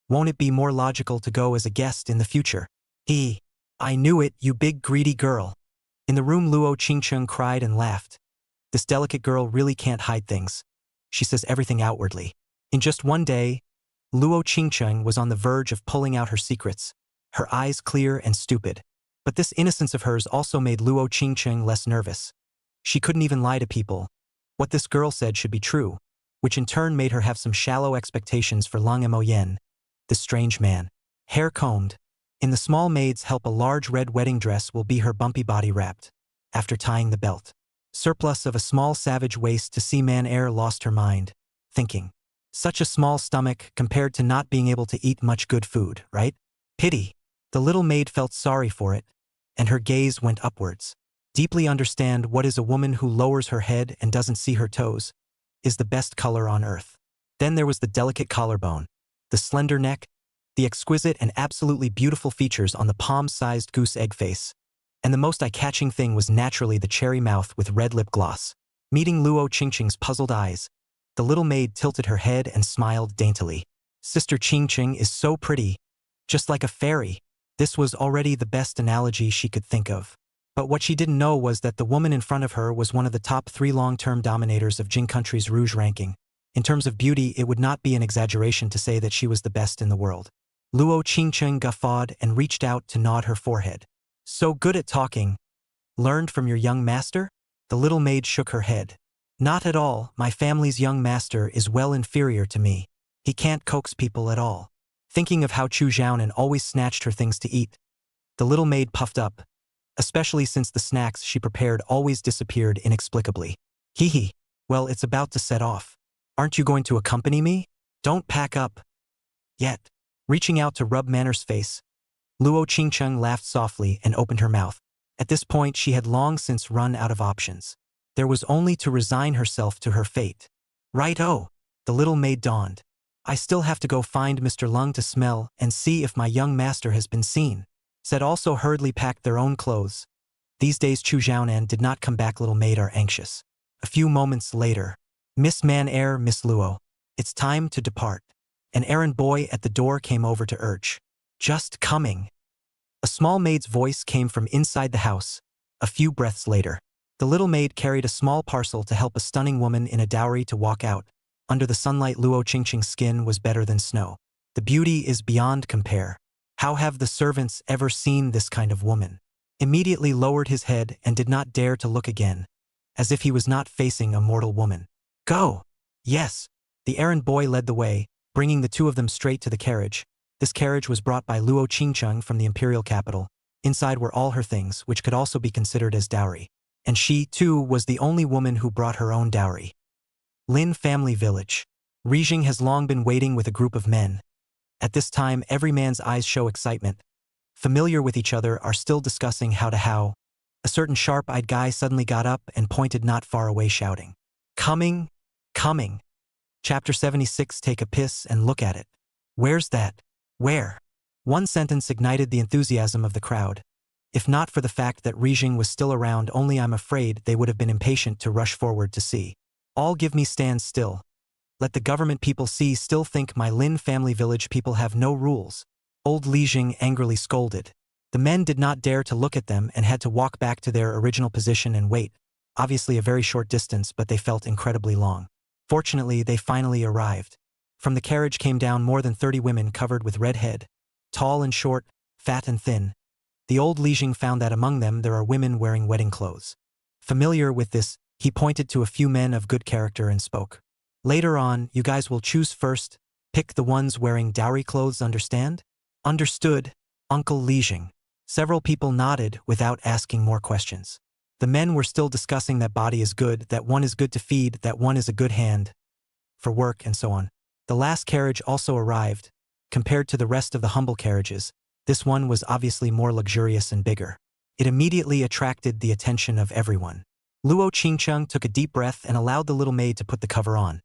Won't it be more logical to go as a guest in the future? I knew it, you big greedy girl. In the room, Luo Qingcheng cried and laughed. This delicate girl really can't hide things. She says everything outwardly. In just one day, Luo Qingcheng was on the verge of pulling out her secrets, her eyes clear and stupid. But this innocence of hers also made Luo Qingcheng less nervous. She couldn't even lie to people. What this girl said should be true, which in turn made her have some shallow expectations for Lung Moyen, this strange man. Hair combed. In the small maid's help, a large red wedding dress will be her bumpy body wrapped. After tying the belt. Surplus of a small savage waist to see Man Air lost her mind, thinking. Such a small stomach compared to not being able to eat much good food, right? Pity. The little maid felt sorry for it, and her gaze went upwards. Deeply understand what is a woman who lowers her head and doesn't see her toes, is the best color on earth. Then there was the delicate collarbone, the slender neck, the exquisite and absolutely beautiful features on the palm-sized goose egg face. And the most eye-catching thing was naturally the cherry mouth with red lip gloss. Meeting Luo Qingcheng's puzzled eyes, the little maid tilted her head and smiled daintily. Sister Qingcheng is so pretty, just like a fairy. This was already the best analogy she could think of. But what she didn't know was that the woman in front of her was one of the top 3 long-term dominators of Jing Country's Rouge ranking. In terms of beauty, it would not be an exaggeration to say that she was the best in the world. Luo Qingcheng guffawed and reached out to nod her forehead. So good at talking. Learned from your young master? The little maid shook her head. Not at all, my family's young master is well inferior to me. He can't coax people at all. Thinking of how Chu Xiaonan always snatched her things to eat. The little maid puffed up, especially since the snacks she prepared always disappeared inexplicably. Well, it's about to set off. Aren't you going to accompany me? Don't pack up. Yet. Reaching out to rub Manner's face, Luo Qingcheng laughed softly and opened her mouth. At this point, she had long since run out of options. There was only to resign herself to her fate. Right-o, the little maid dawned. I still have to go find Mr. Lung to smell and see if my young master has been seen. Said also hurriedly packed their own clothes. These days Chu Xiaonan did not come back. Little maid are anxious. A few moments later. Miss Man Air, Miss Luo. It's time to depart. An errand boy at the door came over to urge. Just coming. A small maid's voice came from inside the house. A few breaths later. The little maid carried a small parcel to help a stunning woman in a dowry to walk out. Under the sunlight, Luo Qingcheng's skin was better than snow. The beauty is beyond compare. How have the servants ever seen this kind of woman? Immediately lowered his head and did not dare to look again, as if he was not facing a mortal woman. Go! Yes. The errand boy led the way, bringing the two of them straight to the carriage. This carriage was brought by Luo Qingcheng from the imperial capital. Inside were all her things, which could also be considered as dowry. And she, too, was the only woman who brought her own dowry. Lin family village. Rijing has long been waiting with a group of men. At this time, every man's eyes show excitement. Familiar with each other, are still discussing how. A certain sharp-eyed guy suddenly got up and pointed not far away, shouting, Coming! Coming! Chapter 76. Take a piss and look at it. Where's that? Where? One sentence ignited the enthusiasm of the crowd. If not for the fact that Rijing was still around, only I'm afraid they would have been impatient to rush forward to see. All give me stand still. Let the government people see. Still think my Lin family village people have no rules. Old Lijing angrily scolded. The men did not dare to look at them and had to walk back to their original position and wait. Obviously a very short distance, but they felt incredibly long. Fortunately, they finally arrived. From the carriage came down more than 30 women covered with red head. Tall and short, fat and thin. The old Lijing found that among them there are women wearing wedding clothes. Familiar with this, he pointed to a few men of good character and spoke. Later on, you guys will choose first. Pick the ones wearing dowry clothes, understand? Understood, Uncle Lijing. Several people nodded without asking more questions. The men were still discussing that body is good, that one is good to feed, that one is a good hand for work, and so on. The last carriage also arrived. Compared to the rest of the humble carriages, this one was obviously more luxurious and bigger. It immediately attracted the attention of everyone. Luo Qingcheng took a deep breath and allowed the little maid to put the cover on.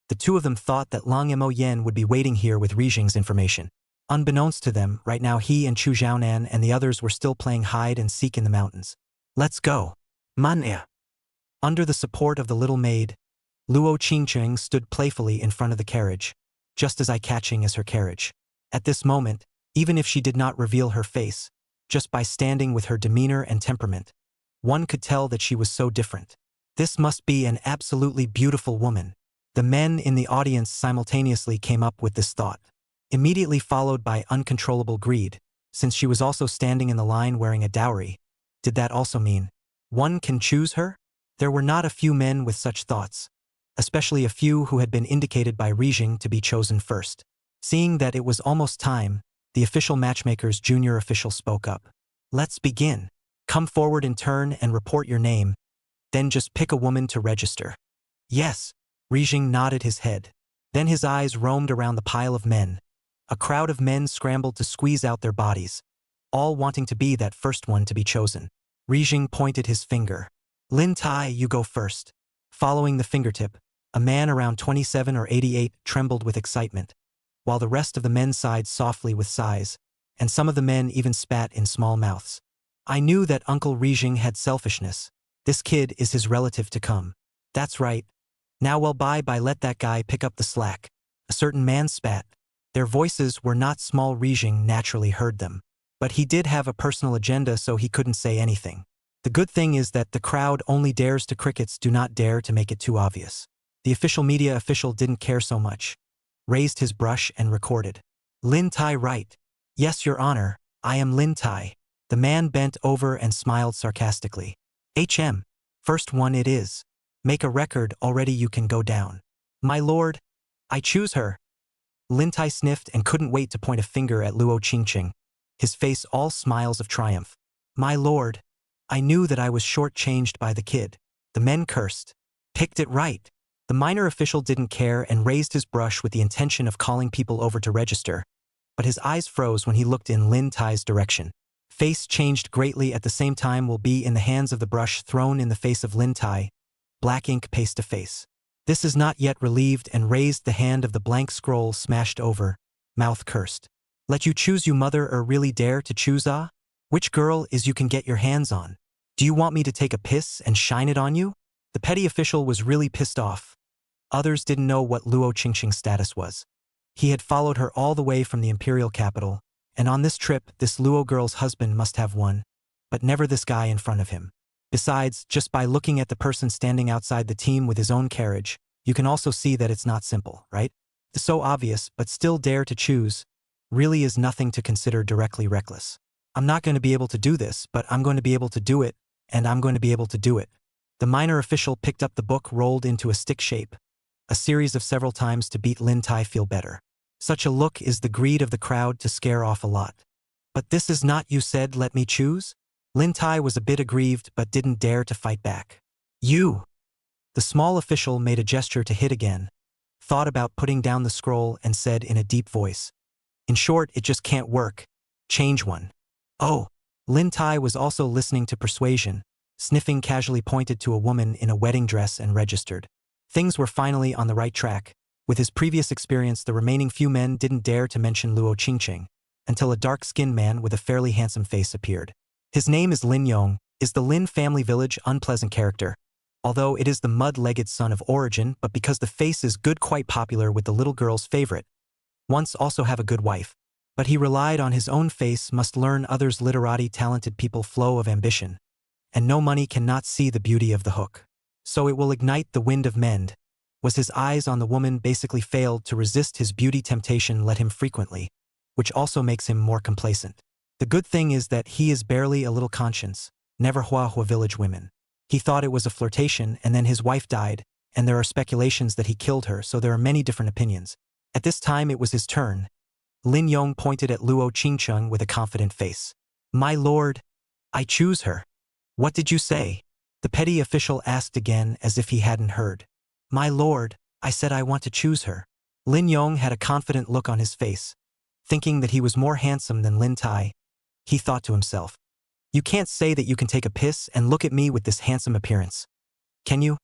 The two of them thought that Lang Mo Yen would be waiting here with Rijing's information. Unbeknownst to them, right now he and Chu Xiaonan and the others were still playing hide and seek in the mountains. Let's go. Manhwa. Under the support of the little maid, Luo Qingcheng stood playfully in front of the carriage, just as eye-catching as her carriage. At this moment, even if she did not reveal her face, just by standing with her demeanor and temperament, one could tell that she was so different. This must be an absolutely beautiful woman. The men in the audience simultaneously came up with this thought, immediately followed by uncontrollable greed, since she was also standing in the line wearing a dowry. Did that also mean one can choose her? There were not a few men with such thoughts, especially a few who had been indicated by Rijing to be chosen first. Seeing that it was almost time, the official matchmaker's junior official spoke up. Let's begin. Come forward in turn and report your name, then just pick a woman to register. Yes. Rijing nodded his head. Then his eyes roamed around the pile of men. A crowd of men scrambled to squeeze out their bodies, all wanting to be that first one to be chosen. Rijing pointed his finger. Lin Tai, you go first. Following the fingertip, a man around 27 or 88 trembled with excitement, while the rest of the men sighed softly with sighs, and some of the men even spat in small mouths. I knew that Uncle Rijing had selfishness. This kid is his relative to come. That's right. Now well bye let that guy pick up the slack. A certain man spat. Their voices were not small. Rijing naturally heard them. But he did have a personal agenda, so he couldn't say anything. The good thing is that the crowd only dares to crickets, do not dare to make it too obvious. The official media official didn't care so much. Raised his brush and recorded. Lin Tai, right. Yes, Your Honor, I am Lin Tai. The man bent over and smiled sarcastically. First one it is. Make a record already, you can go down. My lord, I choose her. Lin Tai sniffed and couldn't wait to point a finger at Luo Qingcheng, his face all smiles of triumph. My lord, I knew that I was shortchanged by the kid. The men cursed. Picked it right. The minor official didn't care and raised his brush with the intention of calling people over to register, but his eyes froze when he looked in Lin Tai's direction. Face changed greatly at the same time will be in the hands of the brush thrown in the face of Lin Tai. Black ink paste to face. This is not yet relieved and raised the hand of the blank scroll smashed over, mouth cursed. Let you choose, you mother, or really dare to choose Which girl is you can get your hands on? Do you want me to take a piss and shine it on you? The petty official was really pissed off. Others didn't know what Luo Qingcheng's status was. He had followed her all the way from the imperial capital, and on this trip this Luo girl's husband must have won, but never this guy in front of him. Besides, just by looking at the person standing outside the team with his own carriage, you can also see that it's not simple, right? So obvious, but still dare to choose, really is nothing to consider directly reckless. I'm not going to be able to do this, but I'm going to be able to do it, and I'm going to be able to do it. The minor official picked up the book rolled into a stick shape, a series of several times to beat Lin Tai feel better. Such a look is the greed of the crowd to scare off a lot. But this is not, you said, let me choose? Lin Tai was a bit aggrieved but didn't dare to fight back. You! The small official made a gesture to hit again, thought about putting down the scroll and said in a deep voice. In short, it just can't work. Change one. Oh! Lin Tai was also listening to persuasion, sniffing casually pointed to a woman in a wedding dress and registered. Things were finally on the right track. With his previous experience, the remaining few men didn't dare to mention Luo Qingcheng, until a dark-skinned man with a fairly handsome face appeared. His name is Lin Yong, is the Lin family village unpleasant character. Although it is the mud-legged son of origin, but because the face is good, quite popular with the little girl's favorite. Once also have a good wife. But he relied on his own face, must learn others literati talented people flow of ambition. And no money cannot see the beauty of the hook. So it will ignite the wind of mend. Was his eyes on the woman basically failed to resist his beauty temptation let him frequently, which also makes him more complacent. The good thing is that he is barely a little conscience, never hua village women. He thought it was a flirtation and then his wife died, and there are speculations that he killed her, so there are many different opinions. At this time it was his turn. Lin Yong pointed at Luo Qingcheng with a confident face. My lord, I choose her. What did you say? The petty official asked again as if he hadn't heard. My lord, I said I want to choose her. Lin Yong had a confident look on his face. Thinking that he was more handsome than Lin Tai, he thought to himself. You can't say that you can take a piss and look at me with this handsome appearance. Can you?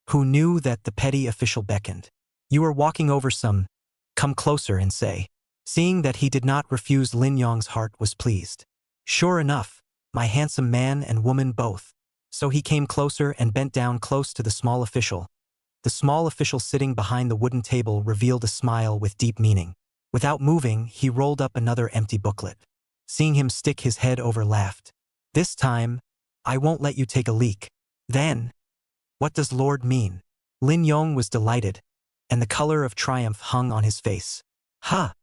Who knew that the petty official beckoned? You are walking over some. Come closer and say. Seeing that he did not refuse, Lin Yong's heart was pleased. Sure enough, my handsome man and woman both. So he came closer and bent down close to the small official. The small official sitting behind the wooden table revealed a smile with deep meaning. Without moving, he rolled up another empty booklet. Seeing him stick his head over, laughed. This time, I won't let you take a leak. Then, what does Lord mean? Lin Yong was delighted, and the color of triumph hung on his face. Ha!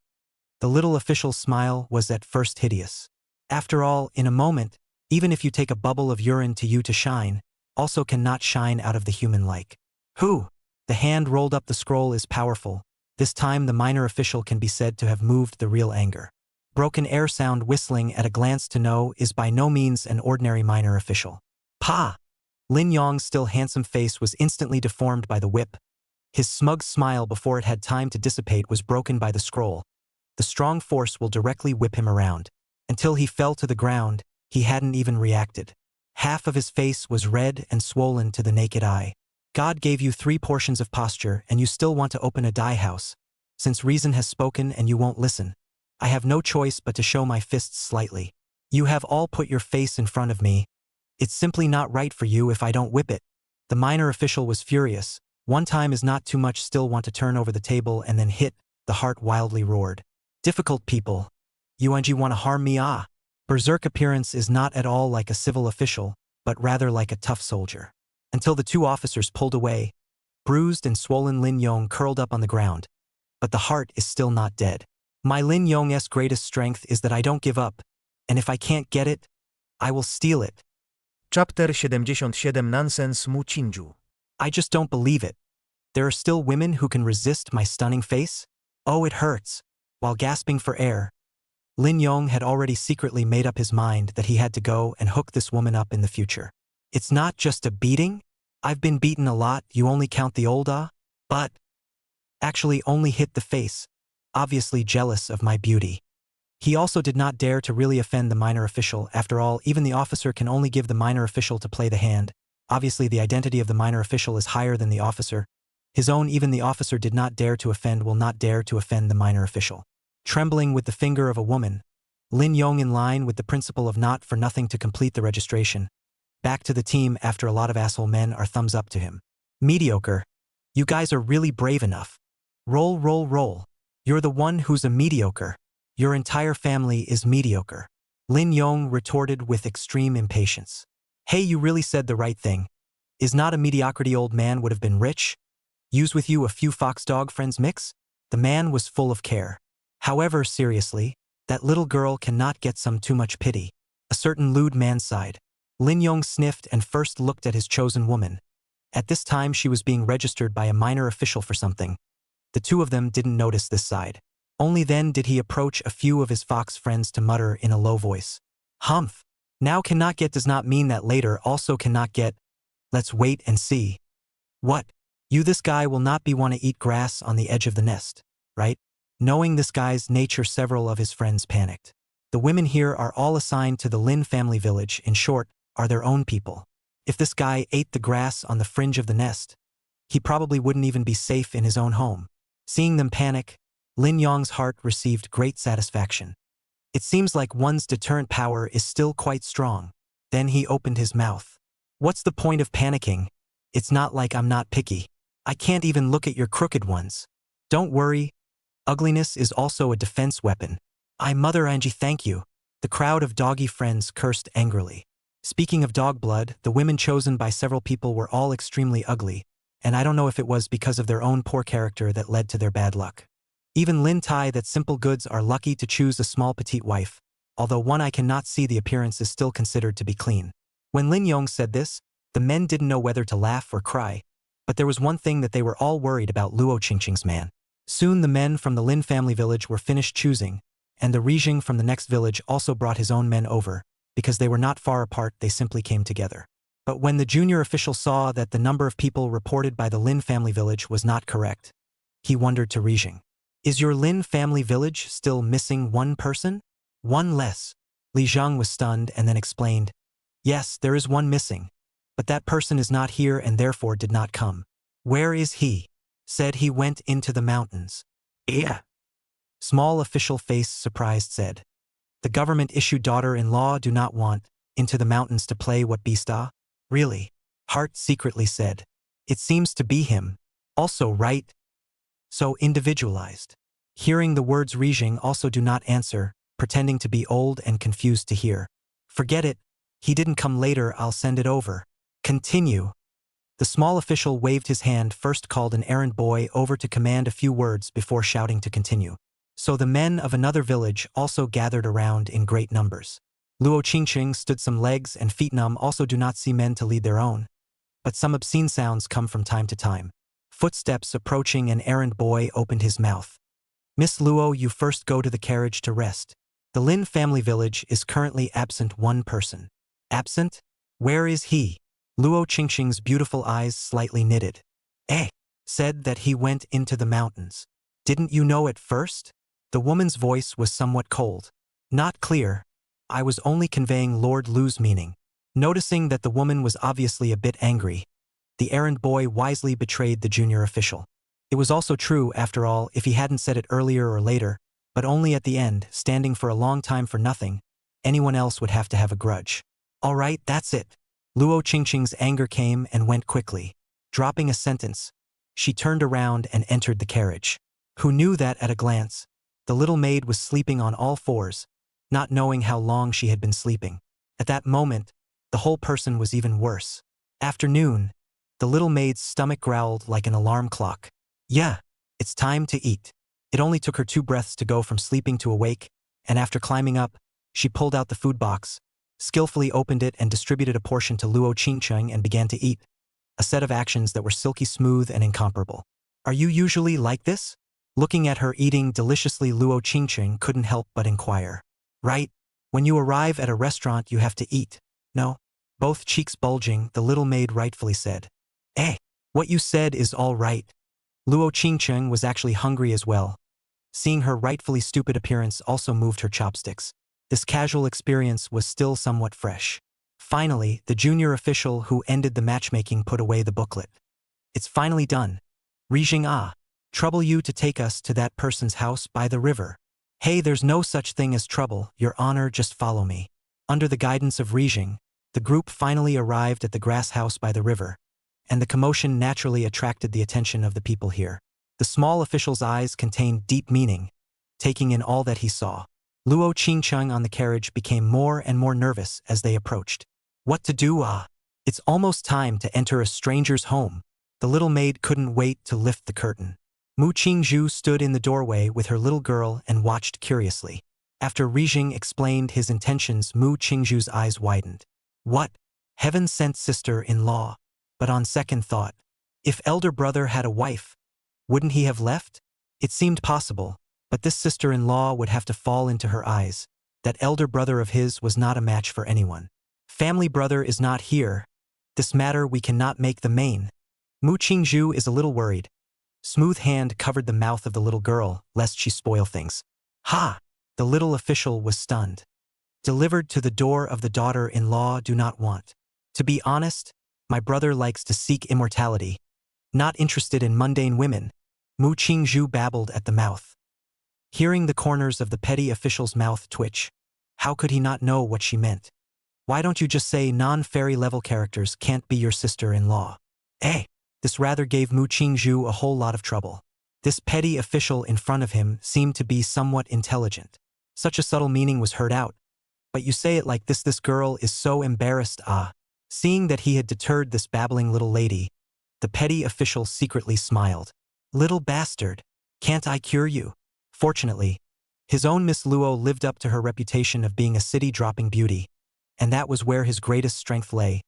The little official's smile was at first hideous. After all, in a moment, even if you take a bubble of urine to you to shine, also cannot shine out of the human like. Who? The hand rolled up the scroll is powerful. This time the minor official can be said to have moved the real anger. Broken air sound whistling at a glance to know is by no means an ordinary minor official. Pa! Lin Yong's still handsome face was instantly deformed by the whip. His smug smile before it had time to dissipate was broken by the scroll. The strong force will directly whip him around. Until he fell to the ground, he hadn't even reacted. Half of his face was red and swollen to the naked eye. God gave you 3 portions of posture and you still want to open a dye house. Since reason has spoken and you won't listen, I have no choice but to show my fists slightly. You have all put your face in front of me. It's simply not right for you if I don't whip it. The minor official was furious. One time is not too much, still want to turn over the table and then hit, the heart wildly roared. Difficult people. You want to harm me, ah? Berserk appearance is not at all like a civil official, but rather like a tough soldier. Until the 2 officers pulled away, bruised and swollen Lin Yong curled up on the ground. But the heart is still not dead. My Lin Yong's greatest strength is that I don't give up, and if I can't get it, I will steal it. Chapter 77 Nonsense mu Chinju. I just don't believe it. There are still women who can resist my stunning face? Oh, it hurts. While gasping for air, Lin Yong had already secretly made up his mind that he had to go and hook this woman up in the future. It's not just a beating? I've been beaten a lot, you only count the old but actually only hit the face, obviously jealous of my beauty. He also did not dare to really offend the minor official. After all, even the officer can only give the minor official to play the hand. Obviously the identity of the minor official is higher than the officer. His own, even the officer did not dare to offend, will not dare to offend the minor official. Trembling with the finger of a woman, Lin Yong, in line with the principle of not for nothing to complete the registration. Back to the team after a lot of asshole men are thumbs up to him. Mediocre. You guys are really brave enough. Roll, roll, roll. You're the one who's a mediocre. Your entire family is mediocre. Lin Yong retorted with extreme impatience. Hey, you really said the right thing. Is not a mediocrity old man would have been rich? Use with you a few foxdog friends mix? The man was full of care. However, seriously, that little girl cannot get some too much pity. A certain lewd man sighed. Lin Yong sniffed and first looked at his chosen woman. At this time she was being registered by a minor official for something. The 2 of them didn't notice this side. Only then did he approach a few of his fox friends to mutter in a low voice. Humph. Now cannot get does not mean that later also cannot get. Let's wait and see. What? You, this guy will not be want to eat grass on the edge of the nest, right? Knowing this guy's nature, several of his friends panicked. The women here are all assigned to the Lin family village, in short, are their own people. If this guy ate the grass on the fringe of the nest, he probably wouldn't even be safe in his own home. Seeing them panic, Lin Yong's heart received great satisfaction. It seems like one's deterrent power is still quite strong. Then he opened his mouth. What's the point of panicking? It's not like I'm not picky. I can't even look at your crooked ones. Don't worry. Ugliness is also a defense weapon. I Mother Angie, thank you. The crowd of doggy friends cursed angrily. Speaking of dog blood, the women chosen by several people were all extremely ugly, and I don't know if it was because of their own poor character that led to their bad luck. Even Lin Tai, that simple goods are lucky to choose a small petite wife, although one I cannot see the appearance is still considered to be clean. When Lin Yong said this, the men didn't know whether to laugh or cry, but there was one thing that they were all worried about: Luo Qingqing's man. Soon the men from the Lin family village were finished choosing, and the Rijing from the next village also brought his own men over. Because they were not far apart, they simply came together. But when the junior official saw that the number of people reported by the Lin family village was not correct, he wondered to Rijing. Is your Lin family village still missing one person? One less. Li Zhang was stunned and then explained, yes, there is one missing, but that person is not here and therefore did not come. Where is he? Said he went into the mountains. Yeah. Small official face surprised said. The government-issued daughter-in-law do not want into the mountains to play what beasta? Really? Heart secretly said. It seems to be him. Also right? So individualized. Hearing the words Rijing also do not answer, pretending to be old and confused to hear. Forget it. He didn't come later, I'll send it over. Continue. The small official waved his hand, first called an errand boy over to command a few words before shouting to continue. So the men of another village also gathered around in great numbers. Luo Qingqing stood some legs and feet numb, also do not see men to lead their own. But some obscene sounds come from time to time. Footsteps approaching, an errand boy opened his mouth. Miss Luo, you first go to the carriage to rest. The Lin family village is currently absent one person. Absent? Where is he? Luo Qingqing's beautiful eyes slightly knitted. Said that he went into the mountains. Didn't you know at first? The woman's voice was somewhat cold. Not clear. I was only conveying Lord Lu's meaning. Noticing that the woman was obviously a bit angry, the errand boy wisely betrayed the junior official. It was also true, after all, if he hadn't said it earlier or later, but only at the end, standing for a long time for nothing, anyone else would have to have a grudge. All right, that's it. Luo Qingqing's anger came and went quickly. Dropping a sentence, she turned around and entered the carriage. Who knew that at a glance? The little maid was sleeping on all fours, not knowing how long she had been sleeping. At that moment, the whole person was even worse. Afternoon, the little maid's stomach growled like an alarm clock. Yeah, it's time to eat. It only took her 2 breaths to go from sleeping to awake, and after climbing up, she pulled out the food box, skillfully opened it and distributed a portion to Luo Qingqing and began to eat, a set of actions that were silky smooth and incomparable. Are you usually like this? Looking at her eating deliciously, Luo Qingqing couldn't help but inquire. Right? When you arrive at a restaurant you have to eat. No? Both cheeks bulging, the little maid rightfully said. What you said is all right. Luo Qingqing was actually hungry as well. Seeing her rightfully stupid appearance also moved her chopsticks. This casual experience was still somewhat fresh. Finally, the junior official who ended the matchmaking put away the booklet. It's finally done. Rijing, trouble you to take us to that person's house by the river. Hey, there's no such thing as trouble, Your Honor, just follow me. Under the guidance of Rijing, the group finally arrived at the grass house by the river, and the commotion naturally attracted the attention of the people here. The small official's eyes contained deep meaning, taking in all that he saw. Luo Qingqing on the carriage became more and more nervous as they approached. What to do? It's almost time to enter a stranger's home. The little maid couldn't wait to lift the curtain. Mu Qingzhu stood in the doorway with her little girl and watched curiously. After Rijing explained his intentions, Mu Qingzhu's eyes widened. What? Heaven-sent sister-in-law. But on second thought, if elder brother had a wife, wouldn't he have left? It seemed possible, but this sister-in-law would have to fall into her eyes. That elder brother of his was not a match for anyone. Family brother is not here. This matter we cannot make the main. Mu Qingzhu is a little worried. Smooth hand covered the mouth of the little girl, lest she spoil things. Ha! The little official was stunned. Delivered to the door of the daughter-in-law do not want. To be honest, my brother likes to seek immortality. Not interested in mundane women. Mu Qingzhu babbled at the mouth. Hearing the corners of the petty official's mouth twitch, how could he not know what she meant? Why don't you just say non-fairy level characters can't be your sister-in-law? This rather gave Mu Qingzhu a whole lot of trouble. This petty official in front of him seemed to be somewhat intelligent. Such a subtle meaning was heard out. But you say it like this girl is so embarrassed. Seeing that he had deterred this babbling little lady, the petty official secretly smiled. Little bastard, can't I cure you? Fortunately, his own Miss Luo lived up to her reputation of being a city-dropping beauty, and that was where his greatest strength lay.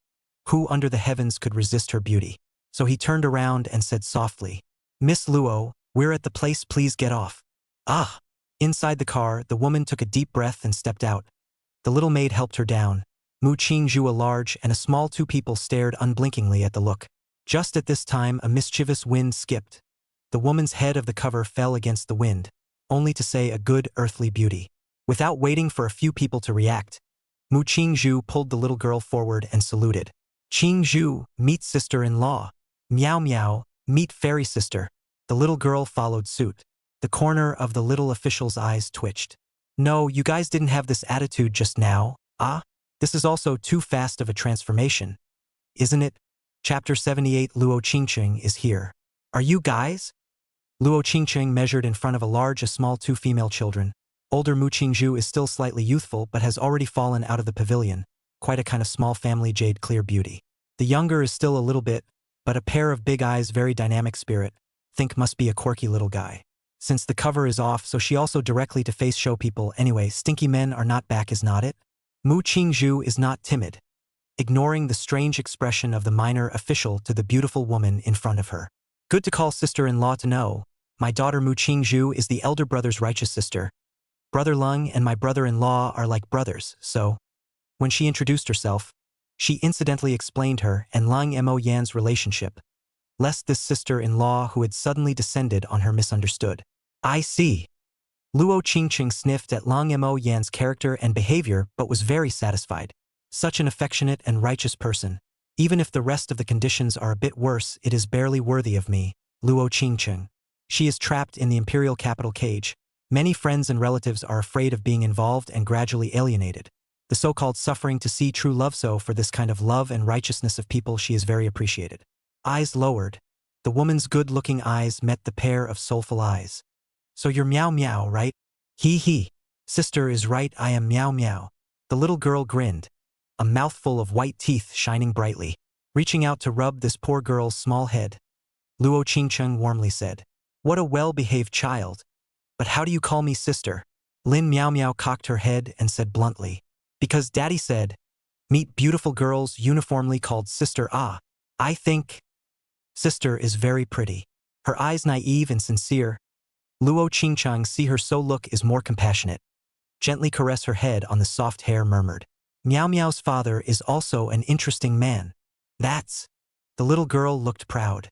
Who under the heavens could resist her beauty? So he turned around and said softly, Miss Luo, we're at the place, please get off. Inside the car, the woman took a deep breath and stepped out. The little maid helped her down, Mu Qingzhu a large and a small two people stared unblinkingly at the look. Just at this time a mischievous wind skipped. The woman's head of the cover fell against the wind, only to say a good earthly beauty. Without waiting for a few people to react, Mu Qingzhu pulled the little girl forward and saluted. Qingzhu, meet sister-in-law. Meow meow, meet fairy sister. The little girl followed suit. The corner of the little official's eyes twitched. No, you guys didn't have this attitude just now, ah? This is also too fast of a transformation, isn't it? Chapter 78 Luo Qingqing is here. Are you guys? Luo Qingqing measured in front of a small two female children. Older Mu Qingzhu is still slightly youthful but has already fallen out of the pavilion, quite a kind of small family jade clear beauty. The younger is still a little bit, but a pair of big eyes, very dynamic spirit, think must be a quirky little guy. Since the cover is off, so she also directly to face show people anyway, stinky men are not back is not it? Mu Qingzhu is not timid, ignoring the strange expression of the minor official to the beautiful woman in front of her. Good to call sister-in-law to know. My daughter Mu Qingzhu is the elder brother's righteous sister. Brother Lung and my brother-in-law are like brothers, so. When she introduced herself, she incidentally explained her and Lung Mo Yan's relationship, lest this sister-in-law who had suddenly descended on her misunderstood. I see. Luo Qingqing sniffed at Lung Mo Yan's character and behavior but was very satisfied. Such an affectionate and righteous person. Even if the rest of the conditions are a bit worse, it is barely worthy of me, Luo Qingqing. She is trapped in the imperial capital cage. Many friends and relatives are afraid of being involved and gradually alienated. The so-called suffering to see true love, so for this kind of love and righteousness of people she is very appreciated. Eyes lowered. The woman's good-looking eyes met the pair of soulful eyes. So you're Meow Meow, right? Hee hee. Sister is right, I am Meow Meow. The little girl grinned, a mouthful of white teeth shining brightly. Reaching out to rub this poor girl's small head, Luo Qingqing warmly said, "What a well-behaved child. But how do you call me sister?" Lin Meow Meow cocked her head and said bluntly, "Because Daddy said, meet beautiful girls uniformly called sister. Ah, I think sister is very pretty." Her eyes naive and sincere, Luo Qingqing see her so look is more compassionate. Gently caress her head on the soft hair murmured, "Meow Meow's father is also an interesting man." That's. The little girl looked proud.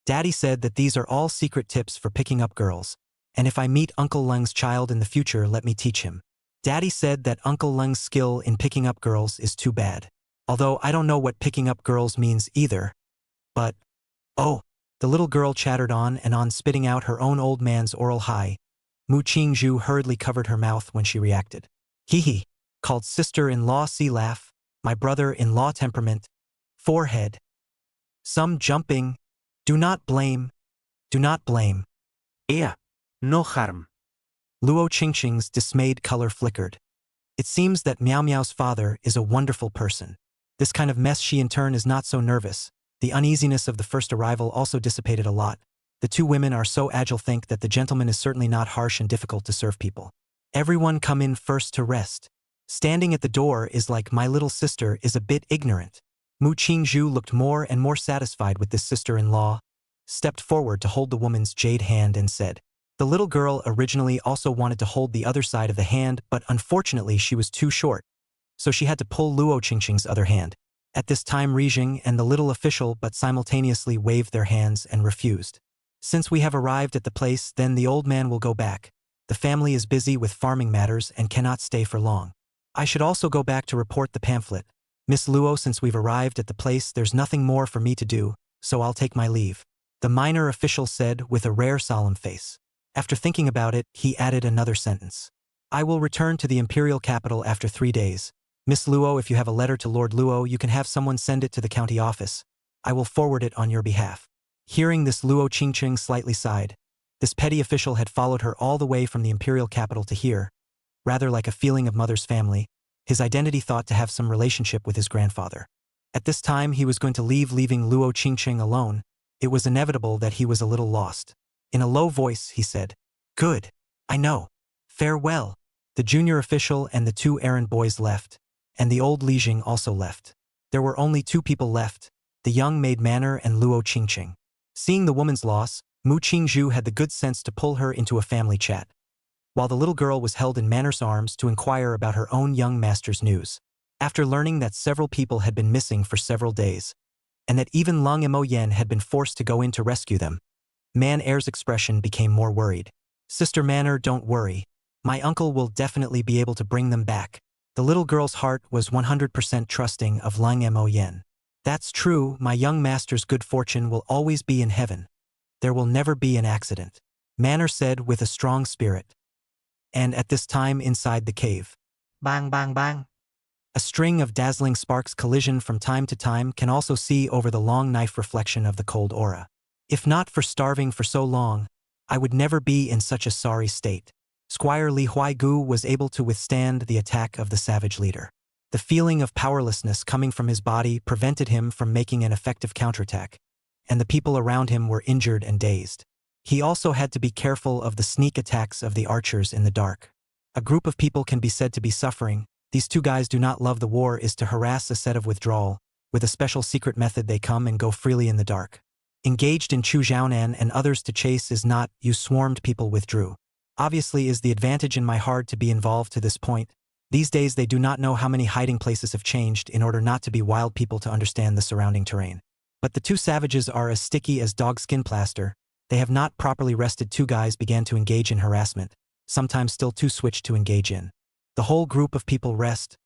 Daddy said that these are all secret tips for picking up girls, and if I meet Uncle Lung's child in the future, let me teach him. Daddy said that Uncle Lung's skill in picking up girls is too bad. Although I don't know what picking up girls means either. But, oh, the little girl chattered on and on, spitting out her own old man's oral high. Mu Qingzhu hurriedly covered her mouth when she reacted. Hee hee, called sister-in-law see laugh, my brother-in-law temperament, forehead. Some jumping, do not blame, do not blame. Yeah, no harm. Luo Qingqing's dismayed color flickered. It seems that Meow Meow's father is a wonderful person. This kind of mess she in turn is not so nervous. The uneasiness of the first arrival also dissipated a lot. The two women are so agile, think that the gentleman is certainly not harsh and difficult to serve people. Everyone come in first to rest. Standing at the door is like my little sister is a bit ignorant. Mu Qingzhu looked more and more satisfied with this sister-in-law, stepped forward to hold the woman's jade hand and said, the little girl originally also wanted to hold the other side of the hand, but unfortunately she was too short, so she had to pull Luo Qingqing's other hand. At this time Rijing and the little official but simultaneously waved their hands and refused. Since we have arrived at the place, then the old man will go back. The family is busy with farming matters and cannot stay for long. I should also go back to report the pamphlet. Miss Luo, since we've arrived at the place, there's nothing more for me to do, so I'll take my leave. The minor official said with a rare solemn face. After thinking about it, he added another sentence. I will return to the imperial capital after 3 days. Miss Luo, if you have a letter to Lord Luo, you can have someone send it to the county office. I will forward it on your behalf. Hearing this, Luo Qingqing slightly sighed. This petty official had followed her all the way from the imperial capital to here, rather like a feeling of mother's family. His identity thought to have some relationship with his grandfather. At this time he was going to leaving Luo Qingqing alone. It was inevitable that he was a little lost. In a low voice he said, Good, I know. Farewell. The junior official and the 2 errand boys left, and the old Lijing also left. There were only 2 people left, the young maid Manner and Luo Qingqing. Seeing the woman's loss, Mu Qingzhu had the good sense to pull her into a family chat, while the little girl was held in Manner's arms to inquire about her own young master's news. After learning that several people had been missing for several days, and that even Lung Mo Yen had been forced to go in to rescue them, Man Air's expression became more worried. Sister Manor, don't worry. My uncle will definitely be able to bring them back. The little girl's heart was 100% trusting of Lung Mo Yen. That's true, my young master's good fortune will always be in heaven. There will never be an accident. Manor said with a strong spirit. And at this time inside the cave, bang bang bang. A string of dazzling sparks collision from time to time can also see over the long knife reflection of the cold aura. If not for starving for so long, I would never be in such a sorry state. Squire Li Huaigu was able to withstand the attack of the savage leader. The feeling of powerlessness coming from his body prevented him from making an effective counterattack, and the people around him were injured and dazed. He also had to be careful of the sneak attacks of the archers in the dark. A group of people can be said to be suffering. These two guys do not love the war is to harass a set of withdrawal. With a special secret method they come and go freely in the dark. Engaged in Chu Xiaonan and others to chase is not, you swarmed people withdrew. Obviously is the advantage in my hard to be involved to this point. These days they do not know how many hiding places have changed in order not to be wild people to understand the surrounding terrain. But the two savages are as sticky as dog skin plaster. They have not properly rested. Two guys began to engage in harassment, sometimes still two switched to engage in. The whole group of people rest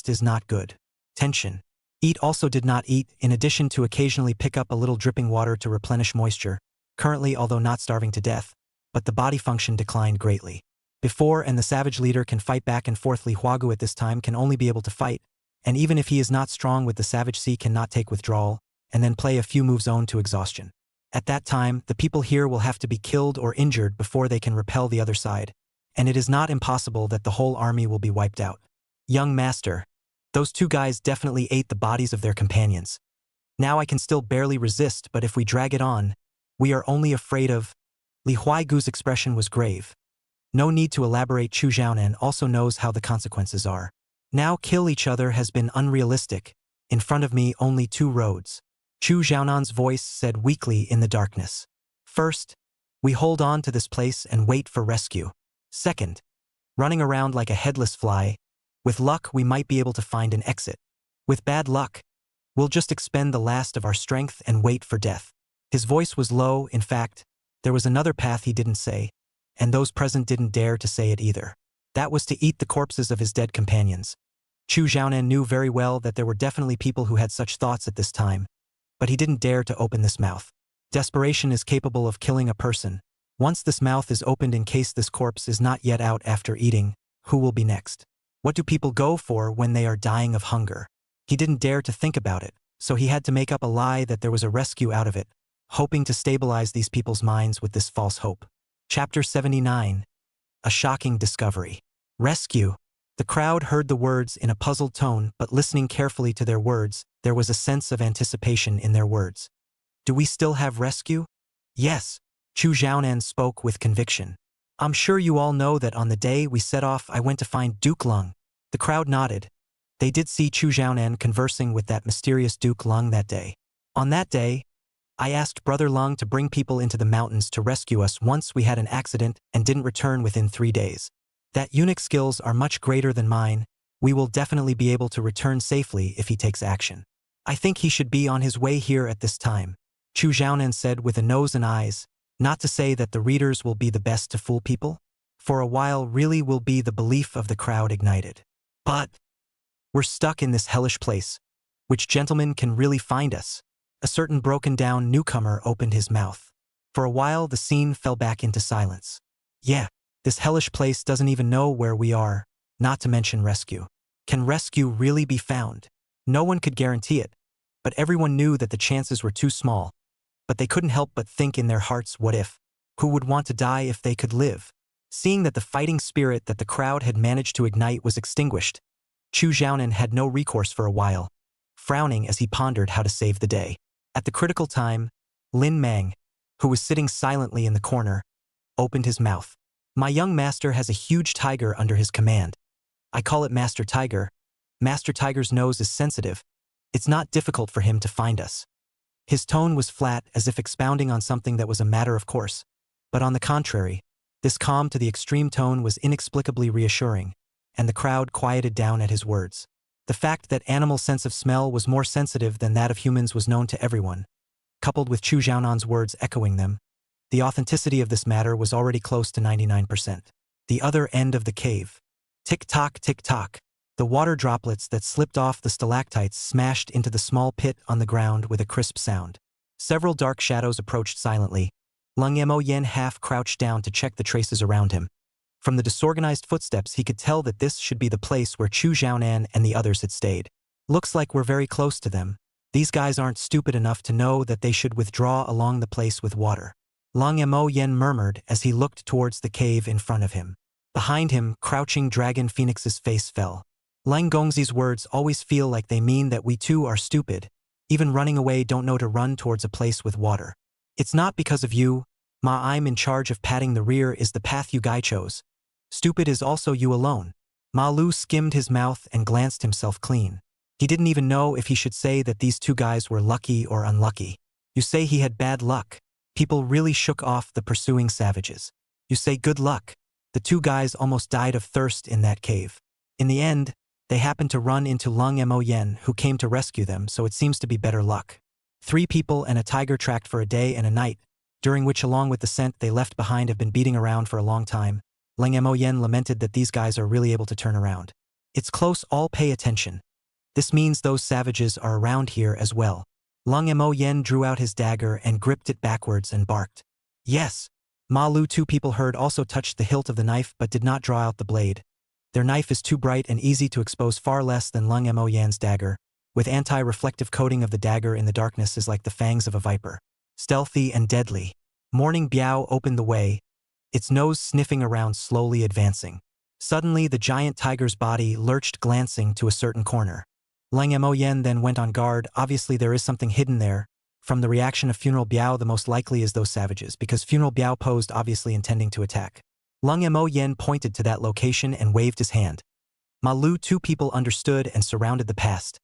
is not good. Tension. Eat also did not eat, in addition to occasionally pick up a little dripping water to replenish moisture, currently although not starving to death, but the body function declined greatly. Before and the savage leader can fight back and forth. Li Huagu at this time can only be able to fight, and even if he is not strong with the savage C cannot take withdrawal, and then play a few moves own to exhaustion. At that time, the people here will have to be killed or injured before they can repel the other side, and it is not impossible that the whole army will be wiped out. Young master, those two guys definitely ate the bodies of their companions. Now I can still barely resist, but if we drag it on, we are only afraid of... Li Huaigu's expression was grave. No need to elaborate. Chu Xiaonan also knows how the consequences are. Now kill each other has been unrealistic. In front of me only two roads. Chu Xiaonan's voice said weakly in the darkness. First, we hold on to this place and wait for rescue. Second, running around like a headless fly. With luck we might be able to find an exit. With bad luck, we'll just expend the last of our strength and wait for death. His voice was low. In fact, there was another path he didn't say, and those present didn't dare to say it either. That was to eat the corpses of his dead companions. Chu Xiaonan knew very well that there were definitely people who had such thoughts at this time, but he didn't dare to open this mouth. Desperation is capable of killing a person. Once this mouth is opened in case this corpse is not yet out after eating, who will be next? What do people go for when they are dying of hunger? He didn't dare to think about it, so he had to make up a lie that there was a rescue out of it, hoping to stabilize these people's minds with this false hope. Chapter 79. A shocking discovery. Rescue. The crowd heard the words in a puzzled tone, but listening carefully to their words, there was a sense of anticipation in their words. Do we still have rescue? Yes. Chu Xiaonan spoke with conviction. I'm sure you all know that on the day we set off I went to find Duke Lung. The crowd nodded. They did see Chu Xiaonan conversing with that mysterious Duke Lung that day. On that day, I asked Brother Lung to bring people into the mountains to rescue us once we had an accident and didn't return within 3 days. That eunuch skills are much greater than mine. We will definitely be able to return safely if he takes action. I think he should be on his way here at this time. Chu Xiaonan said with a nose and eyes, not to say that the readers will be the best to fool people. For a while really will be the belief of the crowd ignited. But we're stuck in this hellish place. Which gentleman can really find us? A certain broken-down newcomer opened his mouth. For a while the scene fell back into silence. Yeah, this hellish place doesn't even know where we are, not to mention rescue. Can rescue really be found? No one could guarantee it, but everyone knew that the chances were too small. But they couldn't help but think in their hearts, what if? Who would want to die if they could live? Seeing that the fighting spirit that the crowd had managed to ignite was extinguished, Chu Xiaonan had no recourse for a while, frowning as he pondered how to save the day. At the critical time, Lin Mang, who was sitting silently in the corner, opened his mouth. My young master has a huge tiger under his command. I call it Master Tiger. Master Tiger's nose is sensitive. It's not difficult for him to find us. His tone was flat, as if expounding on something that was a matter of course. But on the contrary, this calm to the extreme tone was inexplicably reassuring, and the crowd quieted down at his words. The fact that animal sense of smell was more sensitive than that of humans was known to everyone. Coupled with Chu Xiaonan's words echoing them, the authenticity of this matter was already close to 99%. The other end of the cave. Tick-tock, tick-tock. The water droplets that slipped off the stalactites smashed into the small pit on the ground with a crisp sound. Several dark shadows approached silently. Lung Mo Yen half crouched down to check the traces around him. From the disorganized footsteps, he could tell that this should be the place where Chu Xiaonan and the others had stayed. Looks like we're very close to them. These guys aren't stupid enough to know that they should withdraw along the place with water. Lung Mo Yen murmured as he looked towards the cave in front of him. Behind him, crouching Dragon Phoenix's face fell. Lang Gongzi's words always feel like they mean that we too are stupid. Even running away don't know to run towards a place with water. It's not because of you, Ma. I'm in charge of patting the rear is the path you guy chose. Stupid is also you alone. Ma Lu skimmed his mouth and glanced himself clean. He didn't even know if he should say that these two guys were lucky or unlucky. You say he had bad luck. People really shook off the pursuing savages. You say good luck. The two guys almost died of thirst in that cave. In the end, they happened to run into Lung Mo Yen, who came to rescue them, so it seems to be better luck. 3 people and a tiger tracked for a day and a night, during which along with the scent they left behind have been beating around for a long time. Lung Mo Yen lamented that these guys are really able to turn around. It's close, all pay attention. This means those savages are around here as well. Lung Mo Yen drew out his dagger and gripped it backwards and barked. Yes. Ma Lu. 2 people heard also touched the hilt of the knife but did not draw out the blade. Their knife is too bright and easy to expose, far less than Lung Mo Yan's dagger, with anti-reflective coating of the dagger in the darkness is like the fangs of a viper. Stealthy and deadly. Morning Biao opened the way, its nose sniffing around, slowly advancing. Suddenly the giant tiger's body lurched, glancing to a certain corner. Lung Mo Yen then went on guard. Obviously there is something hidden there. From the reaction of Funeral Biao, the most likely is those savages, because Funeral Biao posed obviously intending to attack. Lung Mo Yen pointed to that location and waved his hand. Ma Lu. 2 people understood and surrounded the past.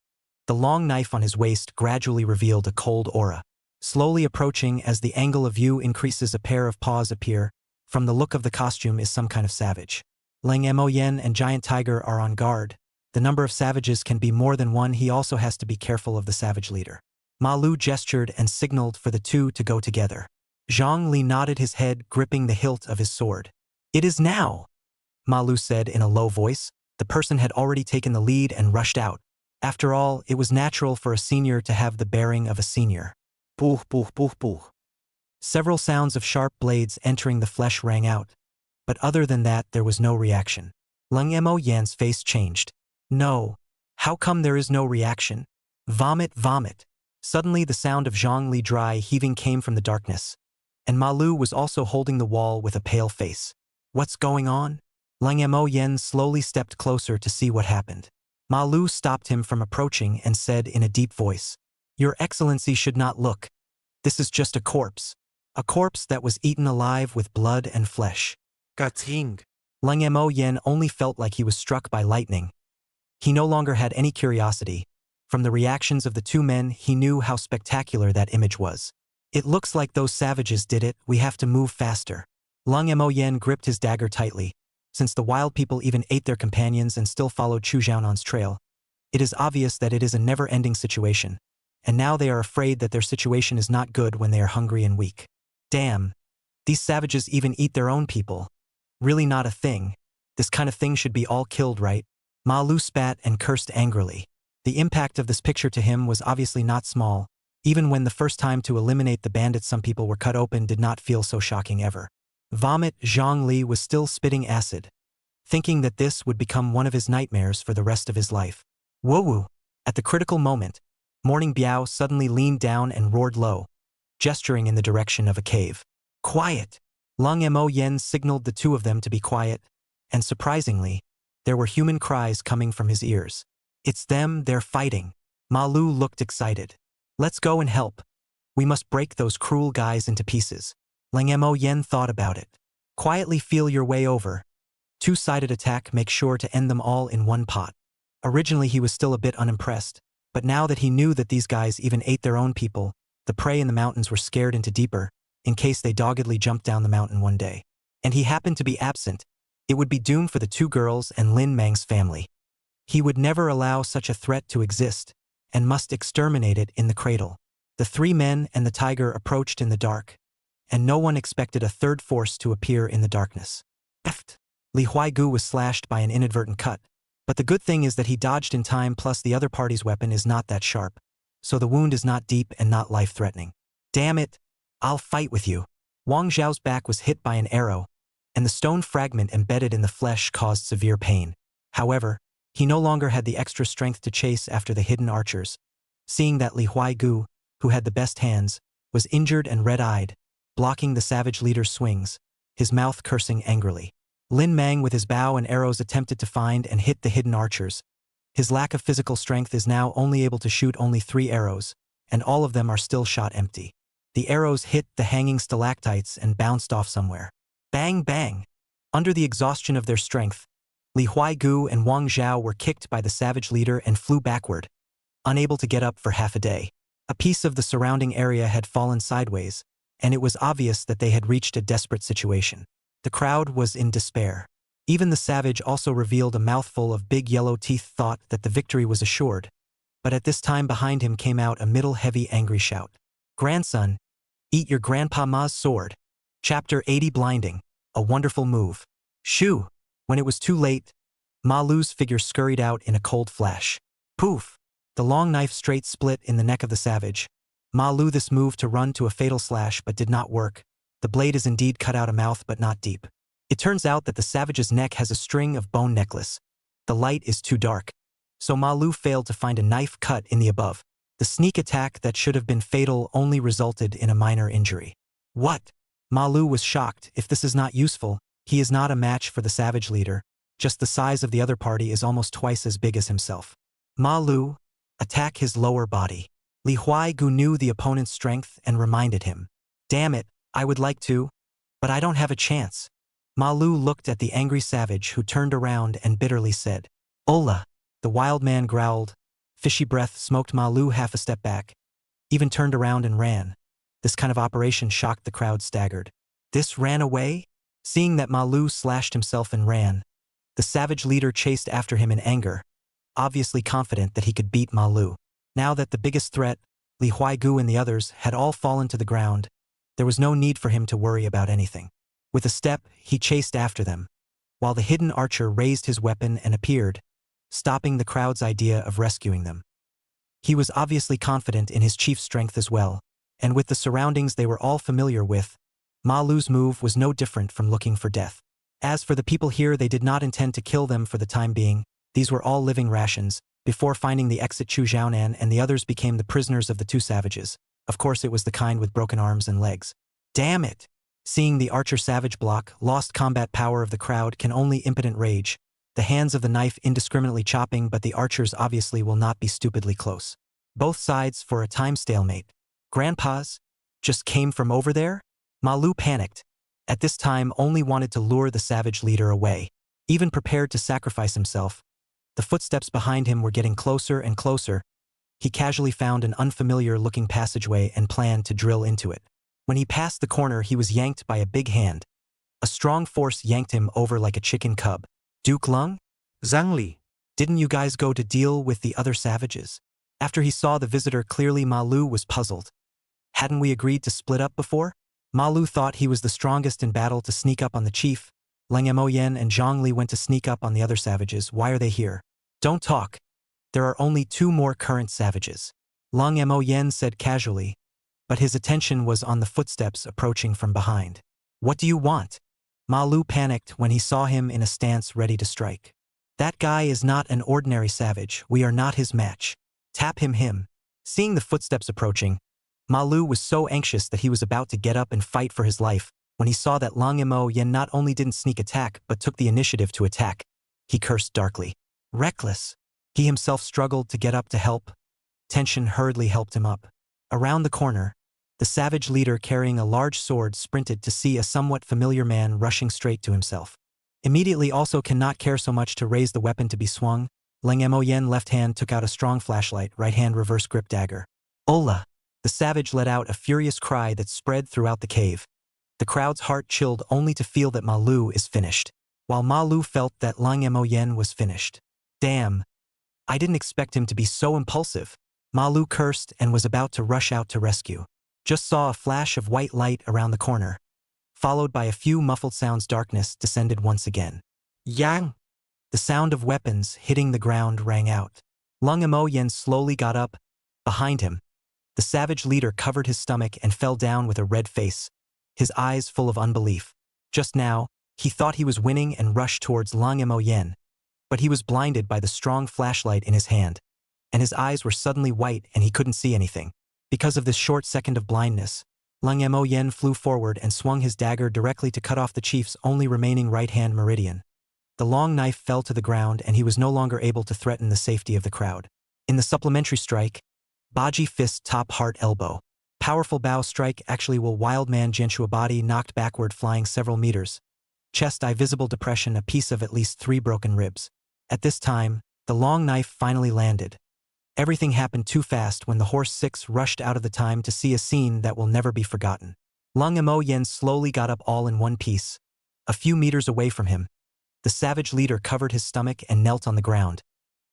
The long knife on his waist gradually revealed a cold aura. Slowly approaching, as the angle of view increases, a pair of paws appear. From the look of the costume is some kind of savage. Lung Mo Yen and Giant Tiger are on guard. The number of savages can be more than one. He also has to be careful of the savage leader. Ma Lu gestured and signaled for the 2 to go together. Zhang Li nodded his head, gripping the hilt of his sword. It is now, Ma Lu said in a low voice. The person had already taken the lead and rushed out. After all, it was natural for a senior to have the bearing of a senior. Puh, puh, puh, puh. Several sounds of sharp blades entering the flesh rang out. But other than that, there was no reaction. Lung Mo Yan's face changed. No. How come there is no reaction? Vomit, vomit. Suddenly the sound of Zhang Li dry heaving came from the darkness. And Ma Lu was also holding the wall with a pale face. What's going on? Lung Mo Yen slowly stepped closer to see what happened. Ma Lu stopped him from approaching and said in a deep voice, Your Excellency should not look. This is just a corpse. A corpse that was eaten alive with blood and flesh. Gating. Lung Mo Yen only felt like he was struck by lightning. He no longer had any curiosity. From the reactions of the 2 men, he knew how spectacular that image was. It looks like those savages did it. We have to move faster. Lung Mo Yen gripped his dagger tightly. Since the wild people even ate their companions and still followed Chu Xiaonan's trail, it is obvious that it is a never-ending situation. And now they are afraid that their situation is not good when they are hungry and weak. Damn. These savages even eat their own people. Really not a thing. This kind of thing should be all killed, right? Ma Lu spat and cursed angrily. The impact of this picture to him was obviously not small. Even when the first time to eliminate the bandits some people were cut open did not feel so shocking ever. Vomit. Zhang Li was still spitting acid, thinking that this would become one of his nightmares for the rest of his life. Woo-woo. At the critical moment, Morning Biao suddenly leaned down and roared low, gesturing in the direction of a cave. Quiet. Lung Mo Yen signaled the 2 of them to be quiet, and surprisingly, there were human cries coming from his ears. It's them, they're fighting. Ma Lu looked excited. Let's go and help. We must break those cruel guys into pieces. Lung Mo Yen thought about it. Quietly feel your way over. 2-sided attack, make sure to end them all in one pot. Originally he was still a bit unimpressed, but now that he knew that these guys even ate their own people, the prey in the mountains were scared into deeper, in case they doggedly jumped down the mountain one day. And he happened to be absent. It would be doom for the 2 girls and Lin Mang's family. He would never allow such a threat to exist, and must exterminate it in the cradle. The three men and the tiger approached in the dark, and no one expected a third force to appear in the darkness. Eft. Li Huaigu was slashed by an inadvertent cut, but the good thing is that he dodged in time, plus the other party's weapon is not that sharp, so the wound is not deep and not life-threatening. Damn it! I'll fight with you. Wang Zhao's back was hit by an arrow, and the stone fragment embedded in the flesh caused severe pain. However, he no longer had the extra strength to chase after the hidden archers. Seeing that Li Huaigu, who had the best hands, was injured and red-eyed, blocking the savage leader's swings, his mouth cursing angrily. Lin Mang with his bow and arrows attempted to find and hit the hidden archers. His lack of physical strength is now only able to shoot only 3 arrows, and all of them are still shot empty. The arrows hit the hanging stalactites and bounced off somewhere. Bang bang! Under the exhaustion of their strength, Li Huaigu and Wang Zhao were kicked by the savage leader and flew backward, unable to get up for half a day. A piece of the surrounding area had fallen sideways, and it was obvious that they had reached a desperate situation. The crowd was in despair. Even the savage also revealed a mouthful of big yellow teeth, thought that the victory was assured, but at this time behind him came out a middle heavy angry shout. Grandson, eat your grandpa Ma's sword. Chapter 80 Blinding, a wonderful move. Shoo! When it was too late, Ma Lu's figure scurried out in a cold flash. Poof! The long knife straight split in the neck of the savage. Ma Lu this move to run to a fatal slash but did not work. The blade is indeed cut out a mouth but not deep. It turns out that the savage's neck has a string of bone necklace. The light is too dark, so Ma Lu failed to find a knife cut in the above. The sneak attack that should have been fatal only resulted in a minor injury. What? Ma Lu was shocked. If this is not useful, he is not a match for the savage leader. Just the size of the other party is almost twice as big as himself. Ma Lu, attack his lower body. Li Huaigu knew the opponent's strength and reminded him. Damn it, I would like to, but I don't have a chance. Ma Lu looked at the angry savage who turned around and bitterly said, Ola! The wild man growled. Fishy breath smoked Ma Lu half a step back, even turned around and ran. This kind of operation shocked the crowd staggered. This ran away? Seeing that Ma Lu slashed himself and ran, the savage leader chased after him in anger, obviously confident that he could beat Ma Lu. Now that the biggest threat, Li Huaigu and the others, had all fallen to the ground, there was no need for him to worry about anything. With a step, he chased after them, while the hidden archer raised his weapon and appeared, stopping the crowd's idea of rescuing them. He was obviously confident in his chief's strength as well, and with the surroundings they were all familiar with, Ma Lu's move was no different from looking for death. As for the people here, they did not intend to kill them for the time being. These were all living rations. Before finding the exit, Chu Zhaonan and the others became the prisoners of the 2 savages. Of course it was the kind with broken arms and legs. Damn it! Seeing the archer savage block, lost combat power of the crowd can only impotent rage, the hands of the knife indiscriminately chopping, but the archers obviously will not be stupidly close. Both sides for a time stalemate. Grandpas? Just came from over there? Ma Lu panicked. At this time only wanted to lure the savage leader away. Even prepared to sacrifice himself. The footsteps behind him were getting closer and closer. He casually found an unfamiliar-looking passageway and planned to drill into it. When he passed the corner, he was yanked by a big hand. A strong force yanked him over like a chicken cub. Duke Lung? Zhang Li. Didn't you guys go to deal with the other savages? After he saw the visitor clearly, Ma Lu was puzzled. Hadn't we agreed to split up before? Ma Lu thought he was the strongest in battle to sneak up on the chief. Leng Mo Yen and Zhang Li went to sneak up on the other savages. Why are they here? Don't talk. There are only 2 more current savages. Leng Mo Yen said casually, but his attention was on the footsteps approaching from behind. What do you want? Ma Lu panicked when he saw him in a stance ready to strike. That guy is not an ordinary savage. We are not his match. Tap him. Seeing the footsteps approaching, Ma Lu was so anxious that he was about to get up and fight for his life when he saw that Leng Mo Yen not only didn't sneak attack but took the initiative to attack. He cursed darkly. Reckless. He himself struggled to get up to help. Tension hurriedly helped him up. Around the corner, the savage leader carrying a large sword sprinted to see a somewhat familiar man rushing straight to himself. Immediately also cannot care so much to raise the weapon to be swung. Leng Mo Yen left hand took out a strong flashlight, right hand reverse grip dagger. Ola! The savage let out a furious cry that spread throughout the cave. The crowd's heart chilled only to feel that Ma Lu is finished, while Ma Lu felt that Leng Mo Yen was finished. Damn, I didn't expect him to be so impulsive. Ma Lu cursed and was about to rush out to rescue. Just saw a flash of white light around the corner, followed by a few muffled sounds. Darkness descended once again. Yang! The sound of weapons hitting the ground rang out. Lung Emo Yen slowly got up. Behind him, the savage leader covered his stomach and fell down with a red face, his eyes full of unbelief. Just now, he thought he was winning and rushed towards Lung Emo Yen, but he was blinded by the strong flashlight in his hand, and his eyes were suddenly white and he couldn't see anything. Because of this short second of blindness, Lung Emo Yen flew forward and swung his dagger directly to cut off the chief's only remaining right-hand meridian. The long knife fell to the ground and he was no longer able to threaten the safety of the crowd. In the supplementary strike, Baji fist top heart elbow. Powerful bow strike actually will wild man Genshua body knocked backward flying several meters. Chest eye visible depression a piece of at least 3 broken ribs. At this time, the long knife finally landed. Everything happened too fast when the horse 6 rushed out of the time to see a scene that will never be forgotten. Lung Emo Yen slowly got up all in one piece. A few meters away from him, the savage leader covered his stomach and knelt on the ground.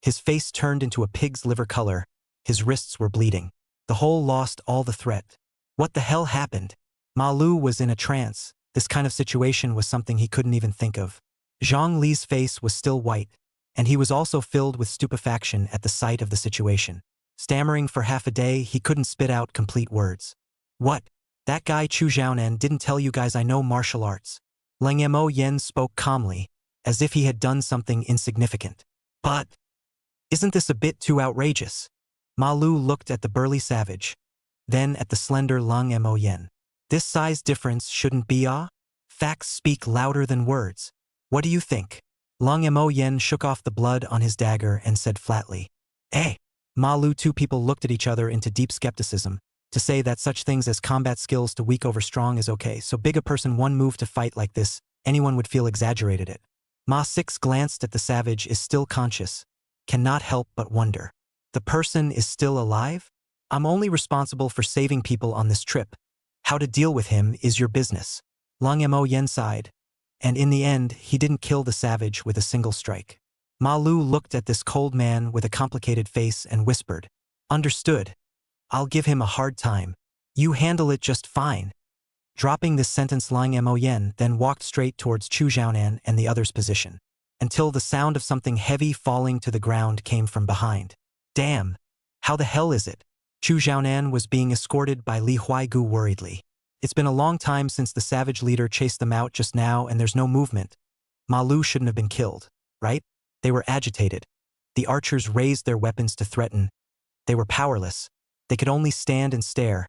His face turned into a pig's liver color. His wrists were bleeding. The whole lost all the threat. What the hell happened? Ma Lu was in a trance. This kind of situation was something he couldn't even think of. Zhang Li's face was still white, and he was also filled with stupefaction at the sight of the situation. Stammering for half a day, he couldn't spit out complete words. What? That guy Chu Xiaonan didn't tell you guys I know martial arts. Lung Emo Yen spoke calmly, as if he had done something insignificant. But isn't this a bit too outrageous? Ma Lu looked at the burly savage, then at the slender Lung Emo Yen. This size difference shouldn't be Facts speak louder than words. What do you think? Lung Emo Yen shook off the blood on his dagger and said flatly. Ma Lu. Two people looked at each other into deep skepticism. To say that such things as combat skills to weak over strong is okay, so big a person one move to fight like this, anyone would feel exaggerated it. Ma 6 glanced at the savage is still conscious. Cannot help but wonder. The person is still alive? I'm only responsible for saving people on this trip. How to deal with him is your business. Lung Emo Yen sighed. And in the end, he didn't kill the savage with a single strike. Ma Lu looked at this cold man with a complicated face and whispered. Understood. I'll give him a hard time. You handle it just fine. Dropping this sentence, Lung Emo Yen then walked straight towards Chu Xiaonan and the other's position, until the sound of something heavy falling to the ground came from behind. Damn. How the hell is it? Chu Xiaonan was being escorted by Li Huaigu worriedly. It's been a long time since the savage leader chased them out just now and there's no movement. Ma Lu shouldn't have been killed, right? They were agitated. The archers raised their weapons to threaten. They were powerless. They could only stand and stare,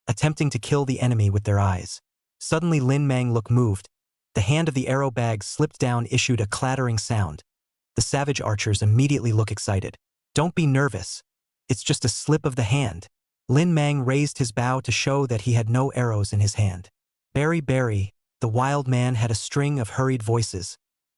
attempting to kill the enemy with their eyes. Suddenly Lin Mang looked moved. The hand of the arrow bag slipped down, issued a clattering sound. The savage archers immediately look excited. Don't be nervous. It's just a slip of the hand. Lin Mang raised his bow to show that he had no arrows in his hand. Berry, the wild man had a string of hurried voices.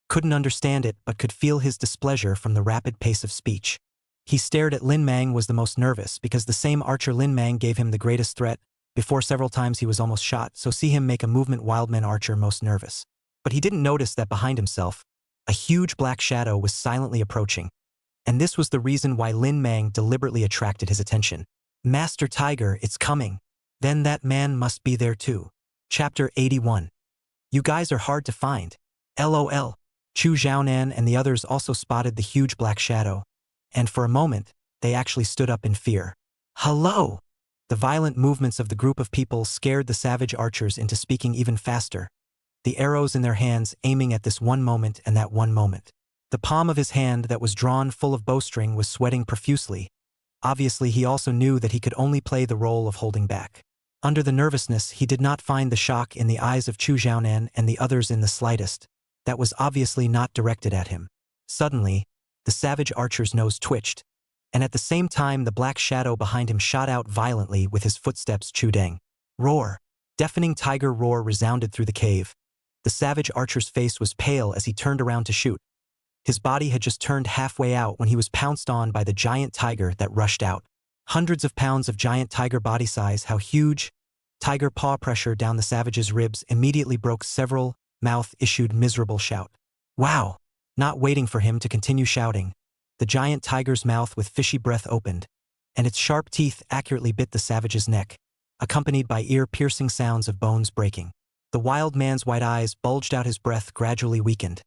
Couldn't understand it but could feel his displeasure from the rapid pace of speech. He stared at Lin Mang was the most nervous because the same archer Lin Mang gave him the greatest threat. Before several times he was almost shot, so see him make a movement wildman archer most nervous. But he didn't notice that behind himself, a huge black shadow was silently approaching. And this was the reason why Lin Mang deliberately attracted his attention. Master Tiger, it's coming. Then that man must be there too. Chapter 81. You guys are hard to find. LOL. Chu Xiaonan and the others also spotted the huge black shadow. And for a moment, they actually stood up in fear. Hello! The violent movements of the group of people scared the savage archers into speaking even faster. The arrows in their hands aiming at this one moment and that one moment. The palm of his hand that was drawn full of bowstring was sweating profusely. Obviously, he also knew that he could only play the role of holding back. Under the nervousness, he did not find the shock in the eyes of Chu Xiaonan and the others in the slightest. That was obviously not directed at him. Suddenly, the savage archer's nose twitched, and at the same time the black shadow behind him shot out violently with his footsteps. Chudeng. Roar. Deafening tiger roar resounded through the cave. The savage archer's face was pale as he turned around to shoot. His body had just turned halfway out when he was pounced on by the giant tiger that rushed out. Hundreds of pounds of giant tiger body size, how huge! Tiger paw pressure down the savage's ribs immediately broke several, mouth issued miserable shout. Wow! Not waiting for him to continue shouting, The giant tiger's mouth with fishy breath opened, and its sharp teeth accurately bit the savage's neck, accompanied by ear-piercing sounds of bones breaking. The wild man's white eyes bulged out, his breath gradually weakened.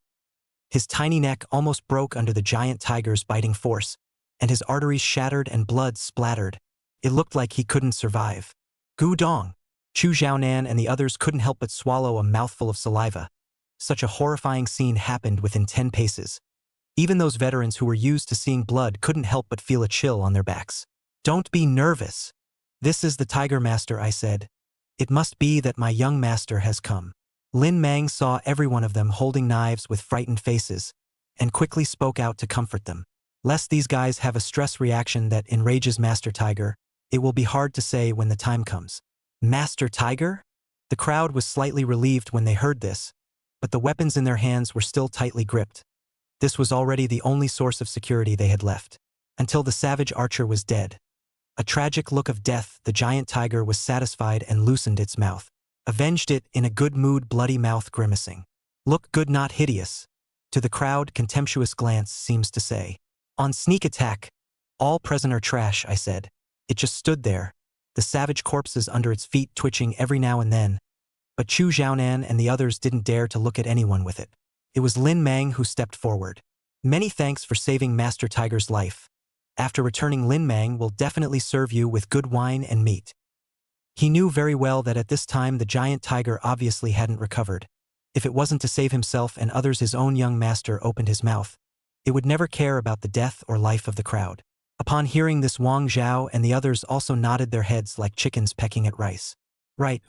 His tiny neck almost broke under the giant tiger's biting force, and his arteries shattered and blood splattered. It looked like he couldn't survive. Gu Dong! Chu Xiaonan and the others couldn't help but swallow a mouthful of saliva. Such a horrifying scene happened within 10 paces. Even those veterans who were used to seeing blood couldn't help but feel a chill on their backs. Don't be nervous. This is the Tiger Master, I said. It must be that my young master has come. Lin Mang saw every one of them holding knives with frightened faces, and quickly spoke out to comfort them. Lest these guys have a stress reaction that enrages Master Tiger, it will be hard to say when the time comes. Master Tiger? The crowd was slightly relieved when they heard this, but the weapons in their hands were still tightly gripped. This was already the only source of security they had left. Until the savage archer was dead. A tragic look of death, the giant tiger was satisfied and loosened its mouth. Avenged it in a good mood, bloody mouth grimacing. Look good, not hideous. To the crowd, contemptuous glance seems to say. On sneak attack. All present are trash, I said. It just stood there, the savage corpses under its feet twitching every now and then. But Chu Xiaonan and the others didn't dare to look at anyone with it. It was Lin Mang who stepped forward. Many thanks for saving Master Tiger's life. After returning, Lin Mang will definitely serve you with good wine and meat. He knew very well that at this time the giant tiger obviously hadn't recovered. If it wasn't to save himself and others, his own young master opened his mouth. It would never care about the death or life of the crowd. Upon hearing this, Wang Zhao and the others also nodded their heads like chickens pecking at rice. Right.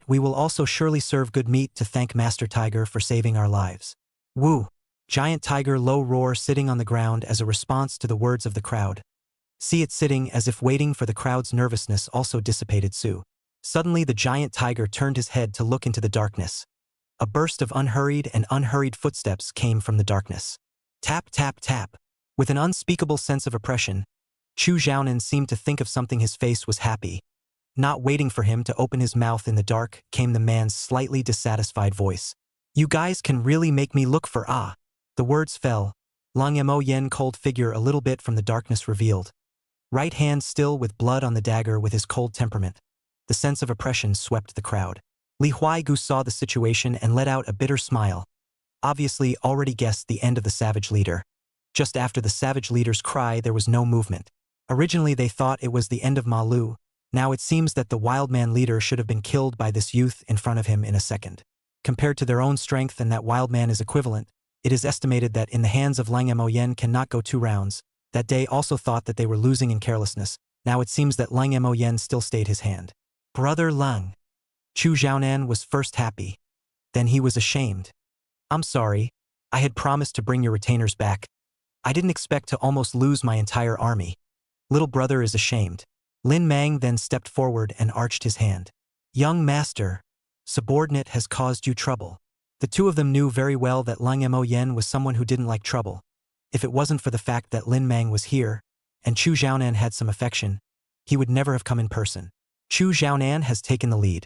We will also surely serve good meat to thank Master Tiger for saving our lives. Woo! Giant tiger low roar sitting on the ground as a response to the words of the crowd. See it sitting as if waiting for the crowd's nervousness also dissipated Su. Suddenly the giant tiger turned his head to look into the darkness. A burst of unhurried footsteps came from the darkness. Tap, tap, tap. With an unspeakable sense of oppression, Chu Xiaonan seemed to think of something. His face was happy. Not waiting for him to open his mouth in the dark, came the man's slightly dissatisfied voice. You guys can really make me look for ah. The words fell. Lang Mo Yen, cold figure a little bit from the darkness, revealed. Right hand still with blood on the dagger. With his cold temperament, the sense of oppression swept the crowd. Li Huaigu saw the situation and let out a bitter smile. Obviously already guessed the end of the savage leader. Just after the savage leader's cry, there was no movement. Originally they thought it was the end of Ma Lu. Now it seems that the wild man leader should have been killed by this youth in front of him in a second. Compared to their own strength, and that wild man is equivalent, it is estimated that in the hands of Lang Mo Yen cannot go 2 rounds. That day also thought that they were losing in carelessness. Now it seems that Lang Mo Yen still stayed his hand. Brother Lang. Chu Xiaonan was first happy. Then he was ashamed. I'm sorry. I had promised to bring your retainers back. I didn't expect to almost lose my entire army. Little brother is ashamed. Lin Mang then stepped forward and arched his hand. Young master, subordinate has caused you trouble. The two of them knew very well that Lang Mo Yen was someone who didn't like trouble. If it wasn't for the fact that Lin Mang was here, and Chu Xiaonan had some affection, he would never have come in person. Chu Xiaonan has taken the lead.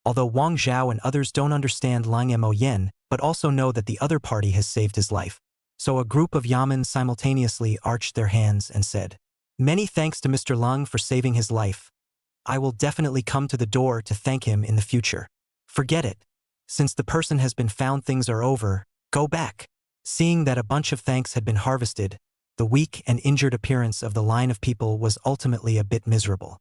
Although Wang Zhao and others don't understand Lang Mo Yen, but also know that the other party has saved his life. So a group of Yamen simultaneously arched their hands and said, Many thanks to Mr. Lung for saving his life. I will definitely come to the door to thank him in the future. Forget it. Since the person has been found, things are over. Go back. Seeing that a bunch of thanks had been harvested, the weak and injured appearance of the line of people was ultimately a bit miserable.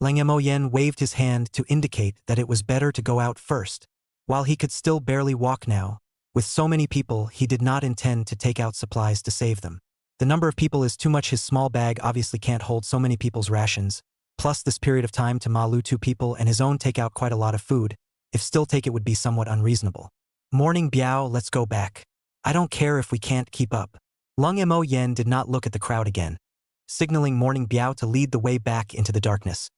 Lang Mo Yen waved his hand to indicate that it was better to go out first. While he could still barely walk now, with so many people, he did not intend to take out supplies to save them. The number of people is too much. His small bag obviously can't hold so many people's rations, plus this period of time to Ma Lu 2 people and his own take out quite a lot of food. If still take it would be somewhat unreasonable. Morning Biao, let's go back. I don't care if we can't keep up. Lang Mo Yen did not look at the crowd again, signaling Morning Biao to lead the way back into the darkness,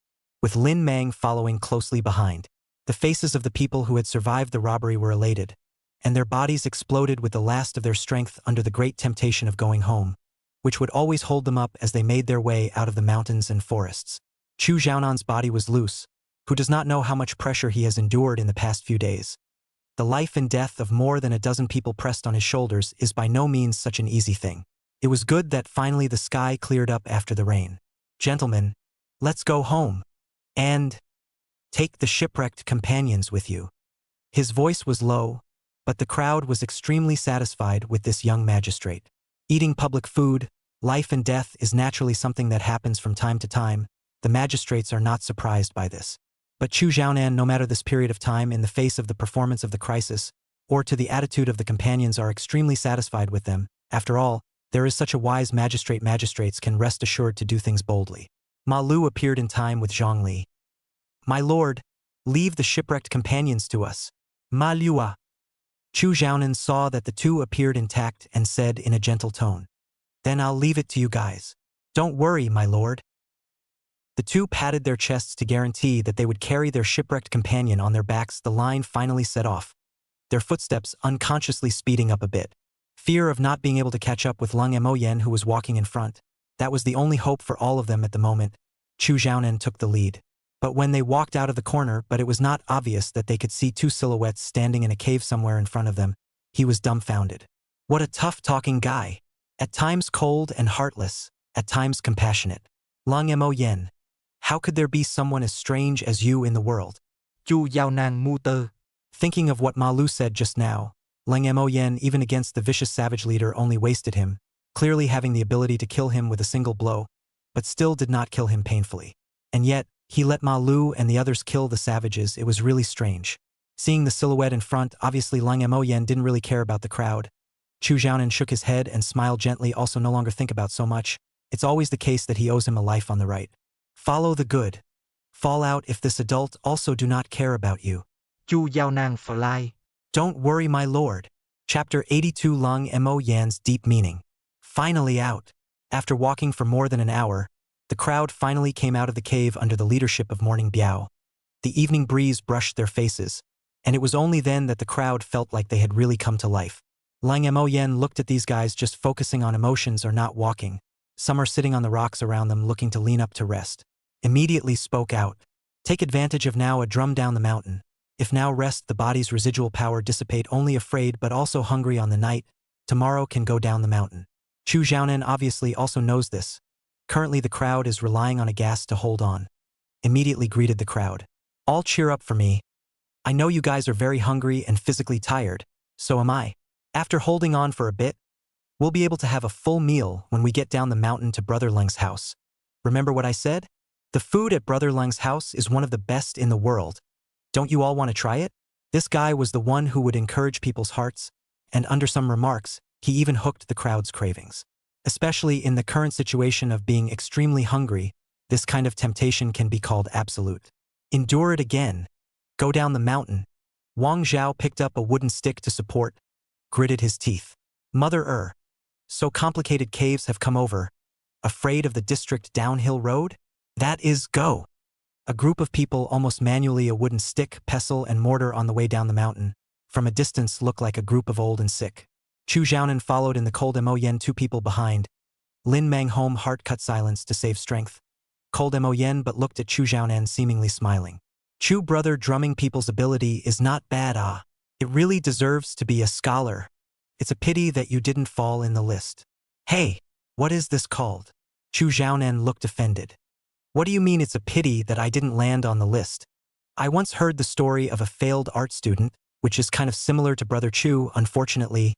with Lin Mang following closely behind. The faces of the people who had survived the robbery were elated, and their bodies exploded with the last of their strength under the great temptation of going home, which would always hold them up as they made their way out of the mountains and forests. Chu Xiaonan's body was loose, who does not know how much pressure he has endured in the past few days. The life and death of more than a dozen people pressed on his shoulders is by no means such an easy thing. It was good that finally the sky cleared up after the rain. Gentlemen, let's go home. And take the shipwrecked companions with you. His voice was low, but the crowd was extremely satisfied with this young magistrate. Eating public food, life and death is naturally something that happens from time to time. The magistrates are not surprised by this. But Chu Xiaonan, no matter this period of time in the face of the performance of the crisis, or to the attitude of the companions, are extremely satisfied with them. After all, there is such a wise magistrate. Magistrates can rest assured to do things boldly. Ma Lu appeared in time with Zhang Li. My lord, leave the shipwrecked companions to us. Ma Lua. Chu Xiaonan saw that the two appeared intact and said in a gentle tone, then I'll leave it to you guys. Don't worry, my lord. The two patted their chests to guarantee that they would carry their shipwrecked companion on their backs. The line finally set off, their footsteps unconsciously speeding up a bit. Fear of not being able to catch up with Lung Moyen, who was walking in front. That was the only hope for all of them at the moment. Chu Xiaonan took the lead. But when they walked out of the corner, it was not obvious that they could see two silhouettes standing in a cave somewhere in front of them. He was dumbfounded. What a tough-talking guy. At times cold and heartless, at times compassionate. Lung Moyen. How could there be someone as strange as you in the world? Chu Xiaonan mu tơ. Thinking of what Ma Lu said just now, Lung Moyen, even against the vicious savage leader, only wasted him, clearly having the ability to kill him with a single blow, but still did not kill him painfully. And yet, he let Ma Lu and the others kill the savages. It was really strange. Seeing the silhouette in front, obviously Lung Moyen didn't really care about the crowd. Chu Xiaonan shook his head and smiled gently. Also no longer think about so much. It's always the case that he owes him a life on the right. Follow the good. Fall out if this adult also do not care about you. Chu Xiaonan fly. Don't worry, my lord. Chapter 82, Lung Moyen's deep meaning. Finally out. After walking for more than an hour, the crowd finally came out of the cave under the leadership of Morning Biao. The evening breeze brushed their faces, and it was only then that the crowd felt like they had really come to life. Lung Moyen looked at these guys just focusing on emotions or not walking. Some are sitting on the rocks around them looking to lean up to rest. Immediately spoke out. Take advantage of now a drum down the mountain. If now rest, the body's residual power dissipate, only afraid but also hungry on the night, tomorrow can go down the mountain. Chu Xiaonan obviously also knows this. Currently the crowd is relying on a gas to hold on. Immediately greeted the crowd. All cheer up for me. I know you guys are very hungry and physically tired, so am I. After holding on for a bit, we'll be able to have a full meal when we get down the mountain to Brother Lung's house. Remember what I said? The food at Brother Lung's house is one of the best in the world. Don't you all want to try it? This guy was the one who would encourage people's hearts, and under some remarks, he even hooked the crowd's cravings. Especially in the current situation of being extremely hungry, this kind of temptation can be called absolute. Endure it again. Go down the mountain. Wang Zhao picked up a wooden stick to support, gritted his teeth. Mother so complicated caves have come over. Afraid of the district downhill road? That is go. A group of people almost manually a wooden stick, pestle, and mortar on the way down the mountain. From a distance looked like a group of old and sick. Chu Xiaonan followed in the cold Moyen, two people behind. Lin Mang Home heart cut silence to save strength. Cold Moyen but looked at Chu Xiaonan seemingly smiling. Chu brother drumming people's ability is not bad It really deserves to be a scholar. It's a pity that you didn't fall in the list. Hey, what is this called? Chu Xiaonan looked offended. What do you mean it's a pity that I didn't land on the list? I once heard the story of a failed art student, which is kind of similar to Brother Chu, unfortunately.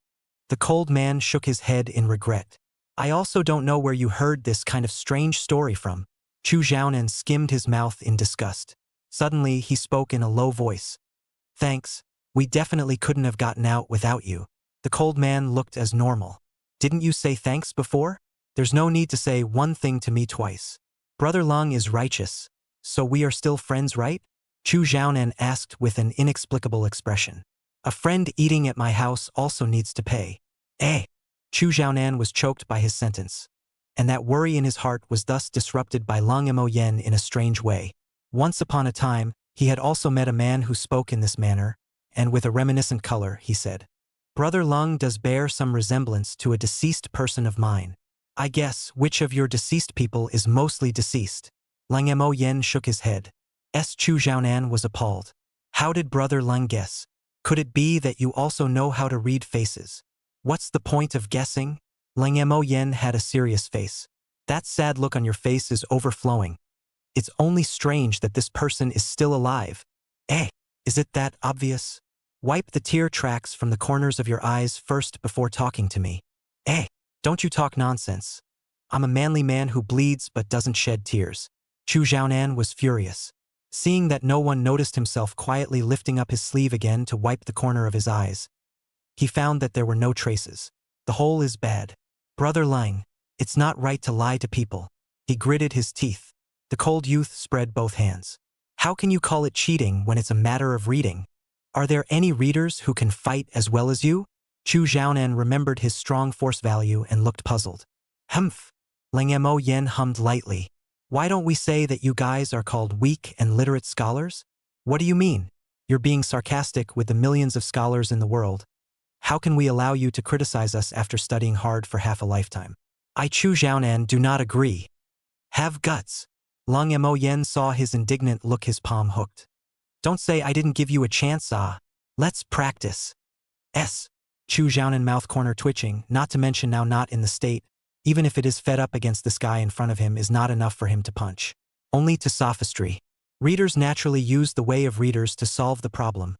The cold man shook his head in regret. I also don't know where you heard this kind of strange story from. Chu Xiaonan skimmed his mouth in disgust. Suddenly, he spoke in a low voice. Thanks, we definitely couldn't have gotten out without you. The cold man looked as normal. Didn't you say thanks before? There's no need to say one thing to me twice. Brother Lung is righteous, so we are still friends, right? Chu Xiaonan asked with an inexplicable expression. A friend eating at my house also needs to pay. Chu Xiaonan was choked by his sentence, and that worry in his heart was thus disrupted by Lung Moyen in a strange way. Once upon a time, he had also met a man who spoke in this manner, and with a reminiscent color, he said, Brother Lung does bear some resemblance to a deceased person of mine. I guess which of your deceased people is mostly deceased? Lung Moyen shook his head. Chu Xiaonan was appalled. How did Brother Lung guess? Could it be that you also know how to read faces? What's the point of guessing? Lang Mo Yen had a serious face. That sad look on your face is overflowing. It's only strange that this person is still alive. Eh, is it that obvious? Wipe the tear tracks from the corners of your eyes first before talking to me. Eh, don't you talk nonsense. I'm a manly man who bleeds but doesn't shed tears. Chu Xiaonan was furious. Seeing that no one noticed himself quietly lifting up his sleeve again to wipe the corner of his eyes, he found that there were no traces. The hole is bad. Brother Lang, it's not right to lie to people. He gritted his teeth. The cold youth spread both hands. How can you call it cheating when it's a matter of reading? Are there any readers who can fight as well as you? Chu Xiaonan remembered his strong force value and looked puzzled. Humph. Lang Mo Yen hummed lightly. Why don't we say that you guys are called weak and literate scholars? What do you mean? You're being sarcastic with the millions of scholars in the world. How can we allow you to criticize us after studying hard for half a lifetime? I Chu Xiaonan do not agree. Have guts. Lang Mo Yen saw his indignant look, his palm hooked. Don't say I didn't give you a chance, ah. Let's practice. Chu Xiaonan mouth corner twitching, not to mention now not in the state, even if it is fed up against this guy in front of him is not enough for him to punch. Only to sophistry. Readers naturally use the way of readers to solve the problem.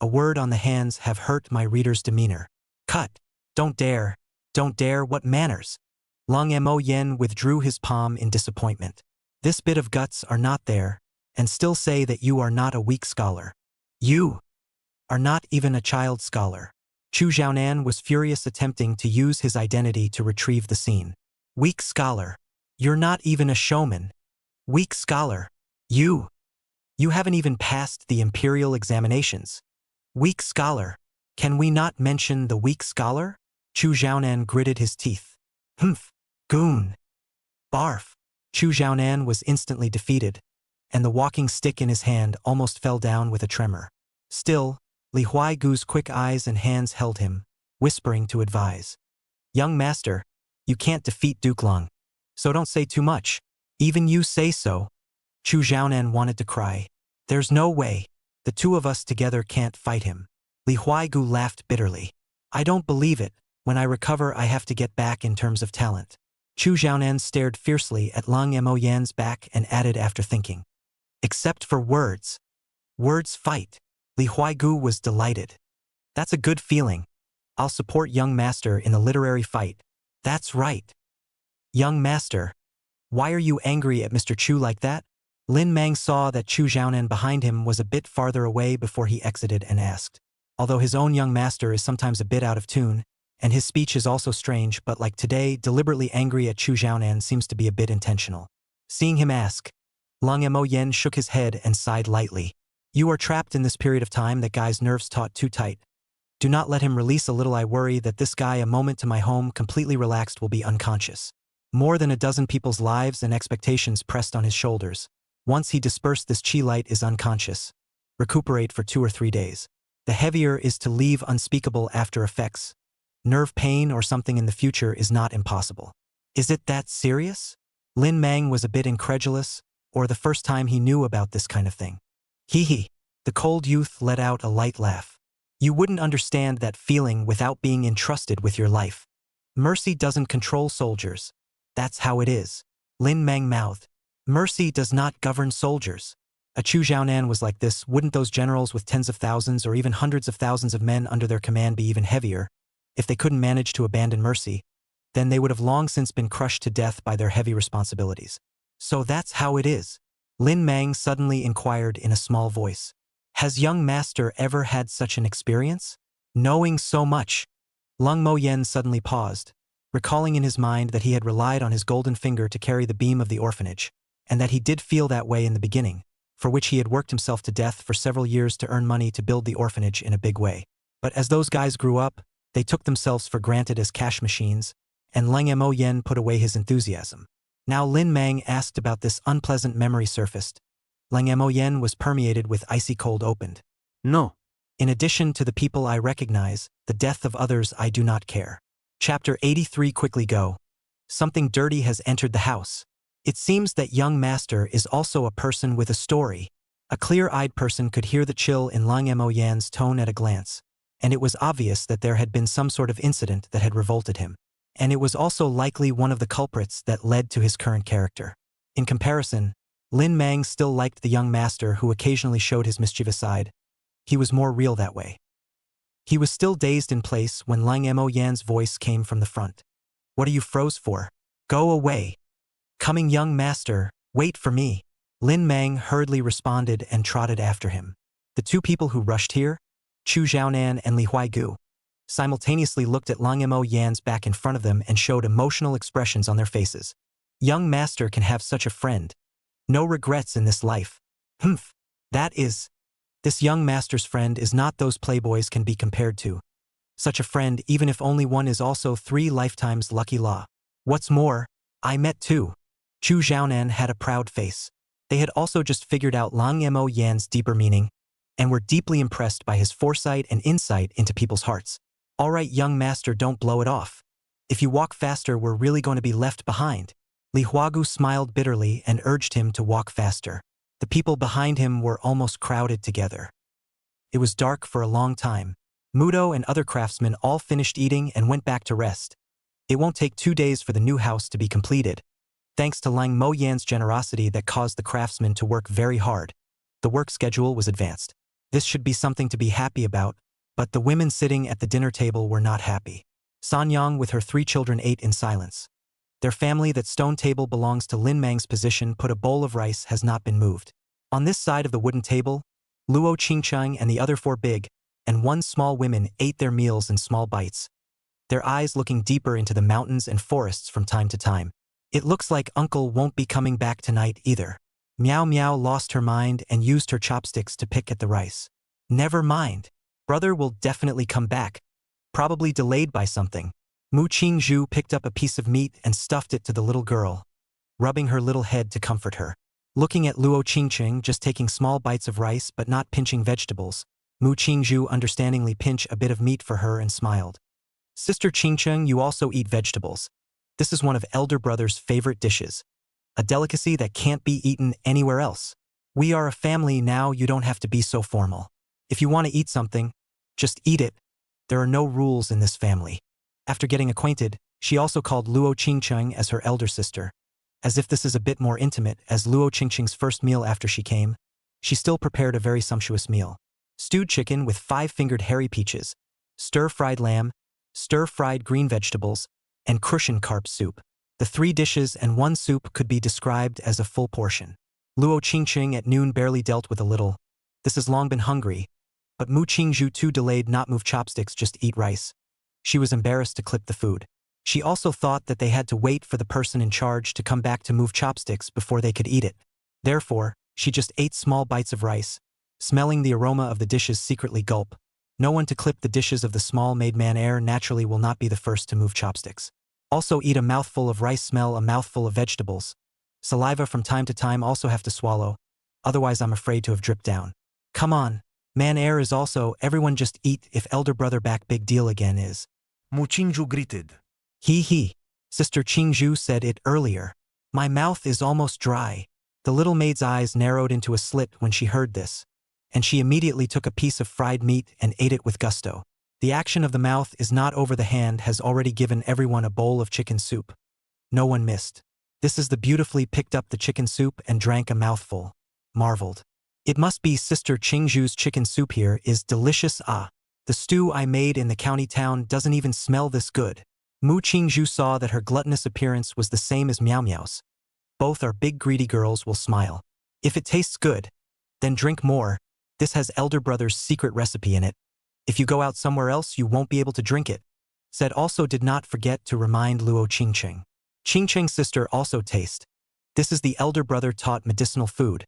A word on the hands have hurt my reader's demeanor. Cut. Don't dare. Don't dare, what manners? Lang Mo Yen withdrew his palm in disappointment. This bit of guts are not there, and still say that you are not a weak scholar. You are not even a child scholar. Chu Xiaonan was furious, attempting to use his identity to retrieve the scene. Weak scholar. You're not even a showman. Weak scholar. You haven't even passed the imperial examinations. Weak scholar. Can we not mention the weak scholar? Chu Xiaonan gritted his teeth. Humph. Goon. Barf. Chu Xiaonan was instantly defeated, and the walking stick in his hand almost fell down with a tremor. Still, Li Huaigu's quick eyes and hands held him, whispering to advise. Young master, you can't defeat Duke Long, so don't say too much. Even you say so. Chu Xiaonan wanted to cry. There's no way. The two of us together can't fight him. Li Huaigu laughed bitterly. I don't believe it. When I recover, I have to get back in terms of talent. Chu Xiaonan stared fiercely at Lang Mo Yan's back and added after thinking. Except for words. Words fight. Li Huaigu was delighted. That's a good feeling. I'll support young master in the literary fight. That's right. Young master. Why are you angry at Mr. Chu like that? Lin Mang saw that Chu Xiaonan behind him was a bit farther away before he exited and asked. Although his own young master is sometimes a bit out of tune, and his speech is also strange, but like today, deliberately angry at Chu Xiaonan seems to be a bit intentional. Seeing him ask, Lang Mo Yen shook his head and sighed lightly. You are trapped in this period of time that guy's nerves taut too tight. Do not let him release a little. I worry that this guy a moment to my home completely relaxed will be unconscious. More than a dozen people's lives and expectations pressed on his shoulders. Once he dispersed this chi light is unconscious. Recuperate for 2 or 3 days. The heavier is to leave unspeakable after effects. Nerve pain or something in the future is not impossible. Is it that serious? Lin Mang was a bit incredulous, or the first time he knew about this kind of thing. Hee. The cold youth let out a light laugh. You wouldn't understand that feeling without being entrusted with your life. Mercy doesn't control soldiers. That's how it is. Lin Mang mouthed. Mercy does not govern soldiers. A Chu Xiaonan was like this. Wouldn't those generals with tens of thousands or even hundreds of thousands of men under their command be even heavier? If they couldn't manage to abandon mercy, then they would have long since been crushed to death by their heavy responsibilities. So that's how it is. Lin Mang suddenly inquired in a small voice. Has young master ever had such an experience? Knowing so much. Lang Mo Yen suddenly paused, recalling in his mind that he had relied on his golden finger to carry the beam of the orphanage, and that he did feel that way in the beginning, for which he had worked himself to death for several years to earn money to build the orphanage in a big way. But as those guys grew up, they took themselves for granted as cash machines, and Lang Mo Yen put away his enthusiasm. Now Lin Mang asked about this unpleasant memory surfaced. Lang Mo Yen was permeated with icy cold opened. No. In addition to the people I recognize, the death of others I do not care. Chapter 83 Quickly go. Something dirty has entered the house. It seems that young master is also a person with a story. A clear-eyed person could hear the chill in Lang Mo Yan's tone at a glance, and it was obvious that there had been some sort of incident that had revolted him. and it was also likely one of the culprits that led to his current character. In comparison, Lin Mang still liked the young master who occasionally showed his mischievous side. He was more real that way. He was still dazed in place when Lang Mo Yan's voice came from the front. "What are you froze for? Go away. Coming young master, wait for me." Lin Mang hurriedly responded and trotted after him. The two people who rushed here, Chu Xiaonan and Li Huaigu, simultaneously looked at Lang Mo Yan's back in front of them and showed emotional expressions on their faces. Young master can have such a friend. No regrets in this life. Humph. That is. This young master's friend is not those playboys can be compared to. Such a friend, even if only one, is also 3 lifetimes lucky law. What's more, I met two. Chu Xiaonan had a proud face. They had also just figured out Lang Mo Yan's deeper meaning, and were deeply impressed by his foresight and insight into people's hearts. All right, young master, don't blow it off. If you walk faster, we're really going to be left behind. Li Huagu smiled bitterly and urged him to walk faster. The people behind him were almost crowded together. It was dark for a long time. Mudo and other craftsmen all finished eating and went back to rest. It won't take 2 days for the new house to be completed. Thanks to Lang Mo Yan's generosity that caused the craftsmen to work very hard, the work schedule was advanced. This should be something to be happy about, but the women sitting at the dinner table were not happy. Sanyang with her 3 children ate in silence. Their family, that stone table belongs to Lin Mang's position, put a bowl of rice has not been moved. On this side of the wooden table, Luo Qingcheng and the other 4 big and 1 small women ate their meals in small bites, their eyes looking deeper into the mountains and forests from time to time. It looks like uncle won't be coming back tonight either. Meow Meow lost her mind and used her chopsticks to pick at the rice. Never mind. Brother will definitely come back. Probably delayed by something. Mu Qingzhu picked up a piece of meat and stuffed it to the little girl, rubbing her little head to comfort her. Looking at Luo Qingcheng just taking small bites of rice but not pinching vegetables, Mu Qingzhu understandingly pinched a bit of meat for her and smiled. Sister Qingcheng, you also eat vegetables. This is one of elder brother's favorite dishes. A delicacy that can't be eaten anywhere else. We are a family now, you don't have to be so formal. If you want to eat something, just eat it. There are no rules in this family. After getting acquainted, she also called Luo Qingcheng as her elder sister. As if this is a bit more intimate, as Luo Qingcheng's first meal after she came, she still prepared a very sumptuous meal. Stewed chicken with 5-fingered hairy peaches, stir-fried lamb, stir-fried green vegetables, and crucian carp soup. The 3 dishes and 1 soup could be described as a full portion. Luo Qingcheng at noon barely dealt with a little. This has long been hungry, but Mu Qingzhu too delayed not move chopsticks, just eat rice. She was embarrassed to clip the food. She also thought that they had to wait for the person in charge to come back to move chopsticks before they could eat it. Therefore, she just ate small bites of rice, smelling the aroma of the dishes secretly gulp. No one to clip the dishes of the small maid man heir naturally will not be the first to move chopsticks. Also eat a mouthful of rice, smell a mouthful of vegetables. Saliva from time to time also have to swallow, otherwise I'm afraid to have dripped down. Come on, man heir is also, everyone just eat if elder brother back, big deal again is. Mu Qingzhu greeted. He. Sister Qingzhu said it earlier. My mouth is almost dry. The little maid's eyes narrowed into a slit when she heard this, and she immediately took a piece of fried meat and ate it with gusto. The action of the mouth is not over the hand has already given everyone a bowl of chicken soup. No one missed. This is the beautifully picked up the chicken soup and drank a mouthful. Marveled. It must be Sister Qingzhu's chicken soup here is delicious. Ah. The stew I made in the county town doesn't even smell this good. Mu Qingzhu saw that her gluttonous appearance was the same as Meow Meow's. Both are big greedy girls will smile. If it tastes good, then drink more. This has elder brother's secret recipe in it. If you go out somewhere else you won't be able to drink it. Said also did not forget to remind Luo Qingcheng. Qingcheng's sister also taste. This is the elder brother taught medicinal food.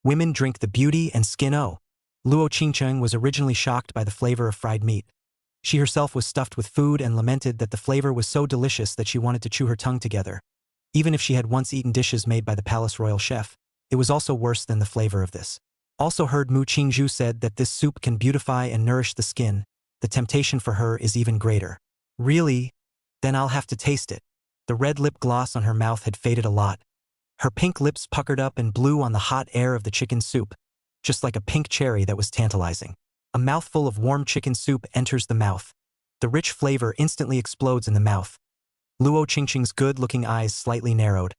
Women drink the beauty and skin. Oh. Luo Qingcheng was originally shocked by the flavor of fried meat. She herself was stuffed with food and lamented that the flavor was so delicious that she wanted to chew her tongue together. Even if she had once eaten dishes made by the palace royal chef, it was also worse than the flavor of this. Also heard Mu Qingzhu said that this soup can beautify and nourish the skin. The temptation for her is even greater. Really? Then I'll have to taste it. The red lip gloss on her mouth had faded a lot. Her pink lips puckered up and blew on the hot air of the chicken soup, just like a pink cherry that was tantalizing. A mouthful of warm chicken soup enters the mouth. The rich flavor instantly explodes in the mouth. Luo Qingqing's good-looking eyes slightly narrowed,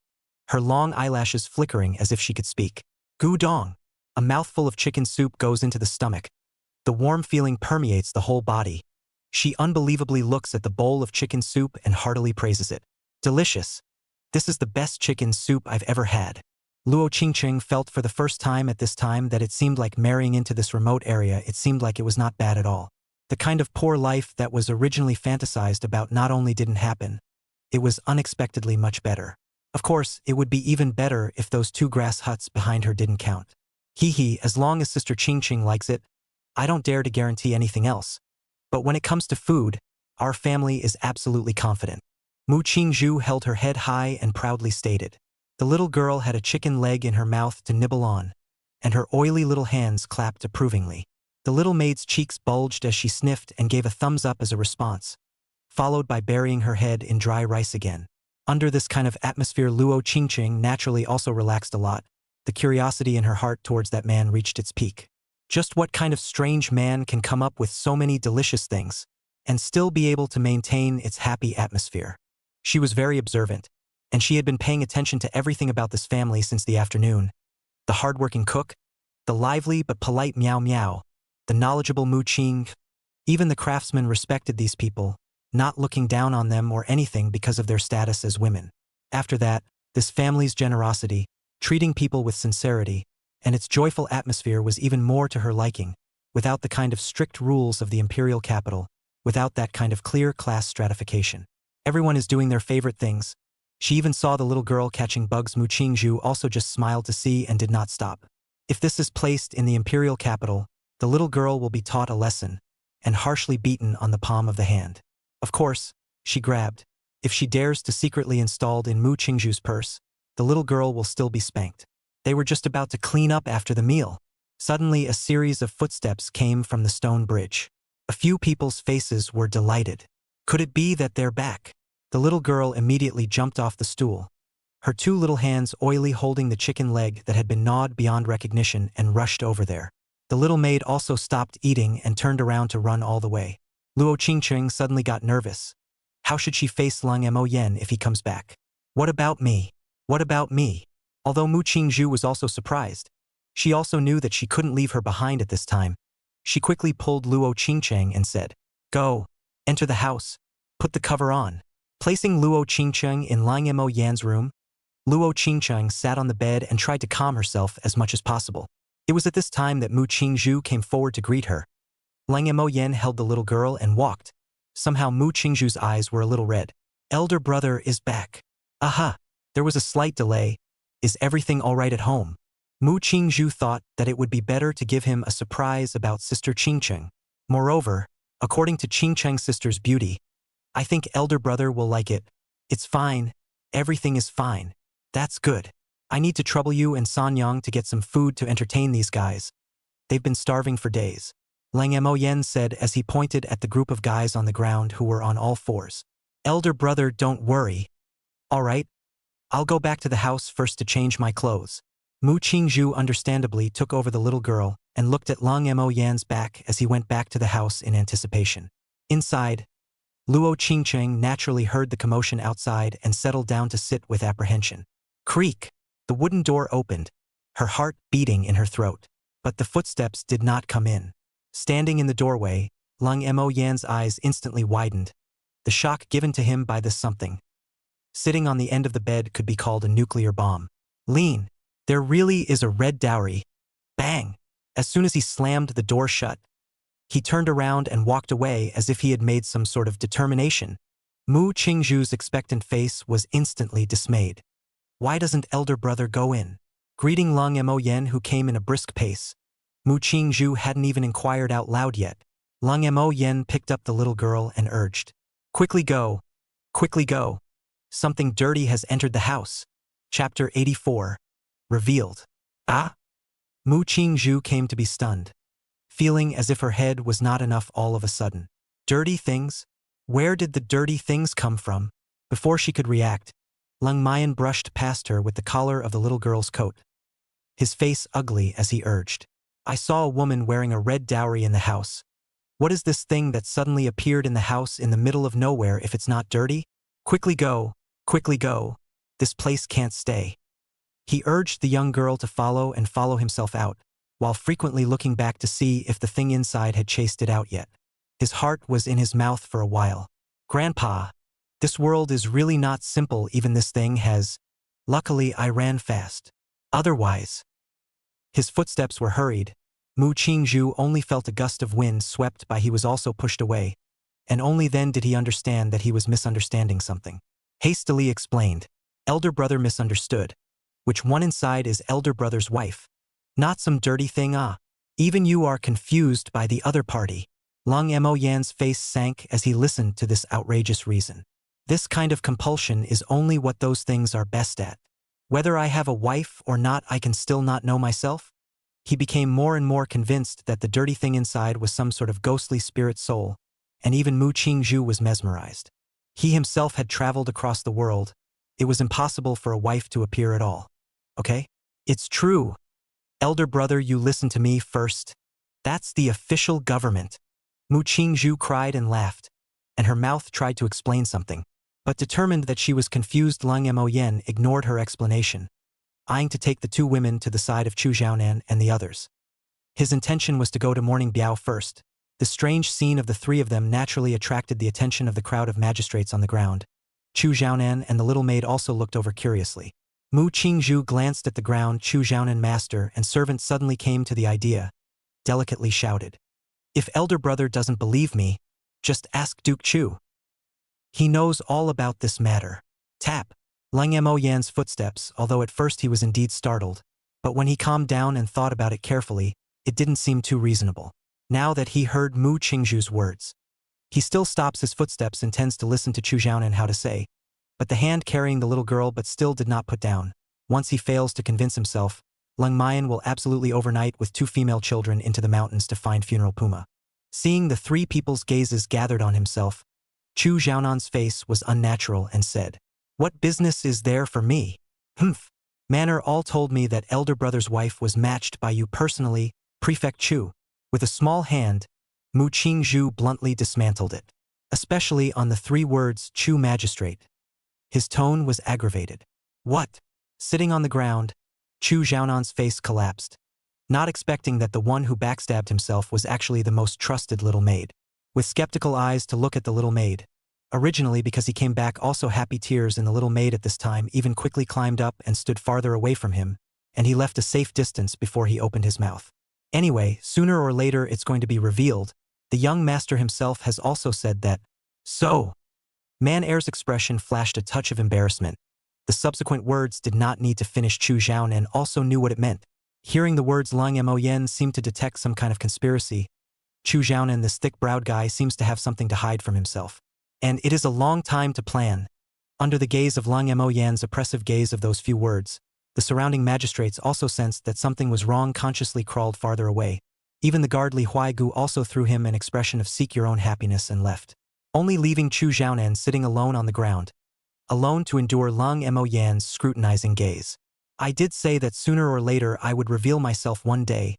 her long eyelashes flickering as if she could speak. Gudong. A mouthful of chicken soup goes into the stomach. The warm feeling permeates the whole body. She unbelievably looks at the bowl of chicken soup and heartily praises it. Delicious. This is the best chicken soup I've ever had. Luo Qingqing felt for the first time at this time that it seemed like marrying into this remote area. It seemed like it was not bad at all. The kind of poor life that was originally fantasized about not only didn't happen, it was unexpectedly much better. Of course, it would be even better if those 2 grass huts behind her didn't count. Hee, as long as Sister Qingqing likes it, I don't dare to guarantee anything else. But when it comes to food, our family is absolutely confident. Mu Qingzhu held her head high and proudly stated. The little girl had a chicken leg in her mouth to nibble on, and her oily little hands clapped approvingly. The little maid's cheeks bulged as she sniffed and gave a thumbs up as a response, followed by burying her head in dry rice again. Under this kind of atmosphere, Luo Qingqing naturally also relaxed a lot. The curiosity in her heart towards that man reached its peak. Just what kind of strange man can come up with so many delicious things and still be able to maintain its happy atmosphere? She was very observant, and she had been paying attention to everything about this family since the afternoon. The hardworking cook, the lively but polite Miao Miao, the knowledgeable Mu Qing. Even the craftsmen respected these people, not looking down on them or anything because of their status as women. After that, this family's generosity, treating people with sincerity, and its joyful atmosphere was even more to her liking, without the kind of strict rules of the imperial capital, without that kind of clear class stratification. Everyone is doing their favorite things. She even saw the little girl catching bugs. Mu Qingzhu also just smiled to see and did not stop. If this is placed in the imperial capital, the little girl will be taught a lesson, and harshly beaten on the palm of the hand. Of course, she grabbed. If she dares to secretly installed in Mu Qingzhu's purse, the little girl will still be spanked. They were just about to clean up after the meal. Suddenly, a series of footsteps came from the stone bridge. A few people's faces were delighted. Could it be that they're back? The little girl immediately jumped off the stool, her 2 little hands oily holding the chicken leg that had been gnawed beyond recognition, and rushed over there. The little maid also stopped eating and turned around to run all the way. Luo Qingqing suddenly got nervous. How should she face Leng Mo Yen if he comes back? What about me? What about me? Although Mu Qingzhu was also surprised, she also knew that she couldn't leave her behind at this time. She quickly pulled Luo Qingqing and said, "Go, enter the house, put the cover on." Placing Luo Qingqing in Leng Mo Yan's room, Luo Qingqing sat on the bed and tried to calm herself as much as possible. It was at this time that Mu Qingzhu came forward to greet her. Leng Mo Yan held the little girl and walked. Somehow Mu Qingzhu's eyes were a little red. Elder brother is back. Aha! There was a slight delay. Is everything all right at home? Mu Qingzhu thought that it would be better to give him a surprise about Sister Qingqing. Moreover, according to Qingqing's sister's beauty, I think elder brother will like it. It's fine. Everything is fine. That's good. I need to trouble you and Sanyang to get some food to entertain these guys. They've been starving for days. Leng Mo Yen said as he pointed at the group of guys on the ground who were on all fours. Elder brother, don't worry. All right. I'll go back to the house first to change my clothes. Mu Qingzhu understandably took over the little girl and looked at Leng Mo Yan's back as he went back to the house in anticipation. Inside, Luo Qingqing naturally heard the commotion outside and settled down to sit with apprehension. Creak! The wooden door opened, her heart beating in her throat. But the footsteps did not come in. Standing in the doorway, Leng Mo Yan's eyes instantly widened, the shock given to him by this something sitting on the end of the bed could be called a nuclear bomb. Lean! There really is a red dowry. Bang! As soon as he slammed the door shut, he turned around and walked away as if he had made some sort of determination. Mu Qingzhu's expectant face was instantly dismayed. Why doesn't elder brother go in? Greeting Leng Mo Yen, who came in a brisk pace. Mu Qingzhu hadn't even inquired out loud yet. Leng Mo Yen picked up the little girl and urged. Quickly go. Quickly go. Something dirty has entered the house. Chapter 84. Revealed. Ah? Mu Qingzhu came to be stunned, feeling as if her head was not enough all of a sudden. Dirty things? Where did the dirty things come from? Before she could react, Leng Mayan brushed past her with the collar of the little girl's coat, his face ugly as he urged. I saw a woman wearing a red dowry in the house. What is this thing that suddenly appeared in the house in the middle of nowhere if it's not dirty? Quickly go, quickly go. This place can't stay. He urged the young girl to follow and follow himself out, while frequently looking back to see if the thing inside had chased it out yet. His heart was in his mouth for a while. Grandpa, this world is really not simple, even this thing has. Luckily, I ran fast. Otherwise. His footsteps were hurried. Mu Qingzhu only felt a gust of wind swept by. He was also pushed away, and only then did he understand that he was misunderstanding something. Hastily explained. Elder brother misunderstood. Which one inside is elder brother's wife? Not some dirty thing, ah. Even you are confused by the other party. Lung Mo Yan's face sank as he listened to this outrageous reason. This kind of compulsion is only what those things are best at. Whether I have a wife or not, I can still not know myself? He became more and more convinced that the dirty thing inside was some sort of ghostly spirit soul, and even Mu Qingzhu was mesmerized. He himself had traveled across the world. It was impossible for a wife to appear at all. Okay? It's true. Elder brother, you listen to me first. That's the official government. Mu Qingzhu cried and laughed, and her mouth tried to explain something. But determined that she was confused, Lung Mo Yan ignored her explanation, eyeing to take the two women to the side of Chu Xiaonan and the others. His intention was to go to Morning Biao first. The strange scene of the three of them naturally attracted the attention of the crowd of magistrates on the ground. Chu Xiaonan and the little maid also looked over curiously. Mu Qingzhu glanced at the ground. Chu Xiaonan, master and servant, suddenly came to the idea, delicately shouted. If elder brother doesn't believe me, just ask Duke Chu. He knows all about this matter. Tap. Lung Mo Yan's footsteps, although at first he was indeed startled, but when he calmed down and thought about it carefully, it didn't seem too reasonable. Now that he heard Mu Qingzhu's words, he still stops his footsteps and tends to listen to Chu Xiaonan how to say, but the hand carrying the little girl but still did not put down. Once he fails to convince himself, Lung Mayan will absolutely overnight with two female children into the mountains to find funeral puma. Seeing the three people's gazes gathered on himself, Chu Xiaonan's face was unnatural and said, What business is there for me? Humph. Manner all told me that elder brother's wife was matched by you personally, Prefect Chu. With a small hand, Mu Qingzhu bluntly dismantled it. Especially on the three words Chu magistrate. His tone was aggravated. What? Sitting on the ground, Chu Xiaonan's face collapsed, not expecting that the one who backstabbed himself was actually the most trusted little maid. With skeptical eyes to look at the little maid, originally because he came back also happy tears in the little maid at this time even quickly climbed up and stood farther away from him, and he left a safe distance before he opened his mouth. Anyway, sooner or later it's going to be revealed. The young master himself has also said that. So. Man Air's expression flashed a touch of embarrassment. The subsequent words did not need to finish. Chu Xiaonan and also knew what it meant. Hearing the words Lung Mo Yan seemed to detect some kind of conspiracy. Chu Xiaonan, this thick-browed guy, seems to have something to hide from himself. And it is a long time to plan. Under the gaze of Lung Mo Yan's oppressive gaze of those few words, the surrounding magistrates also sensed that something was wrong, consciously crawled farther away. Even the guard Li Huaigu also threw him an expression of seek your own happiness and left, only leaving Chu Xiaonan sitting alone on the ground, alone to endure Lung Mo Yan's scrutinizing gaze. I did say that sooner or later I would reveal myself one day,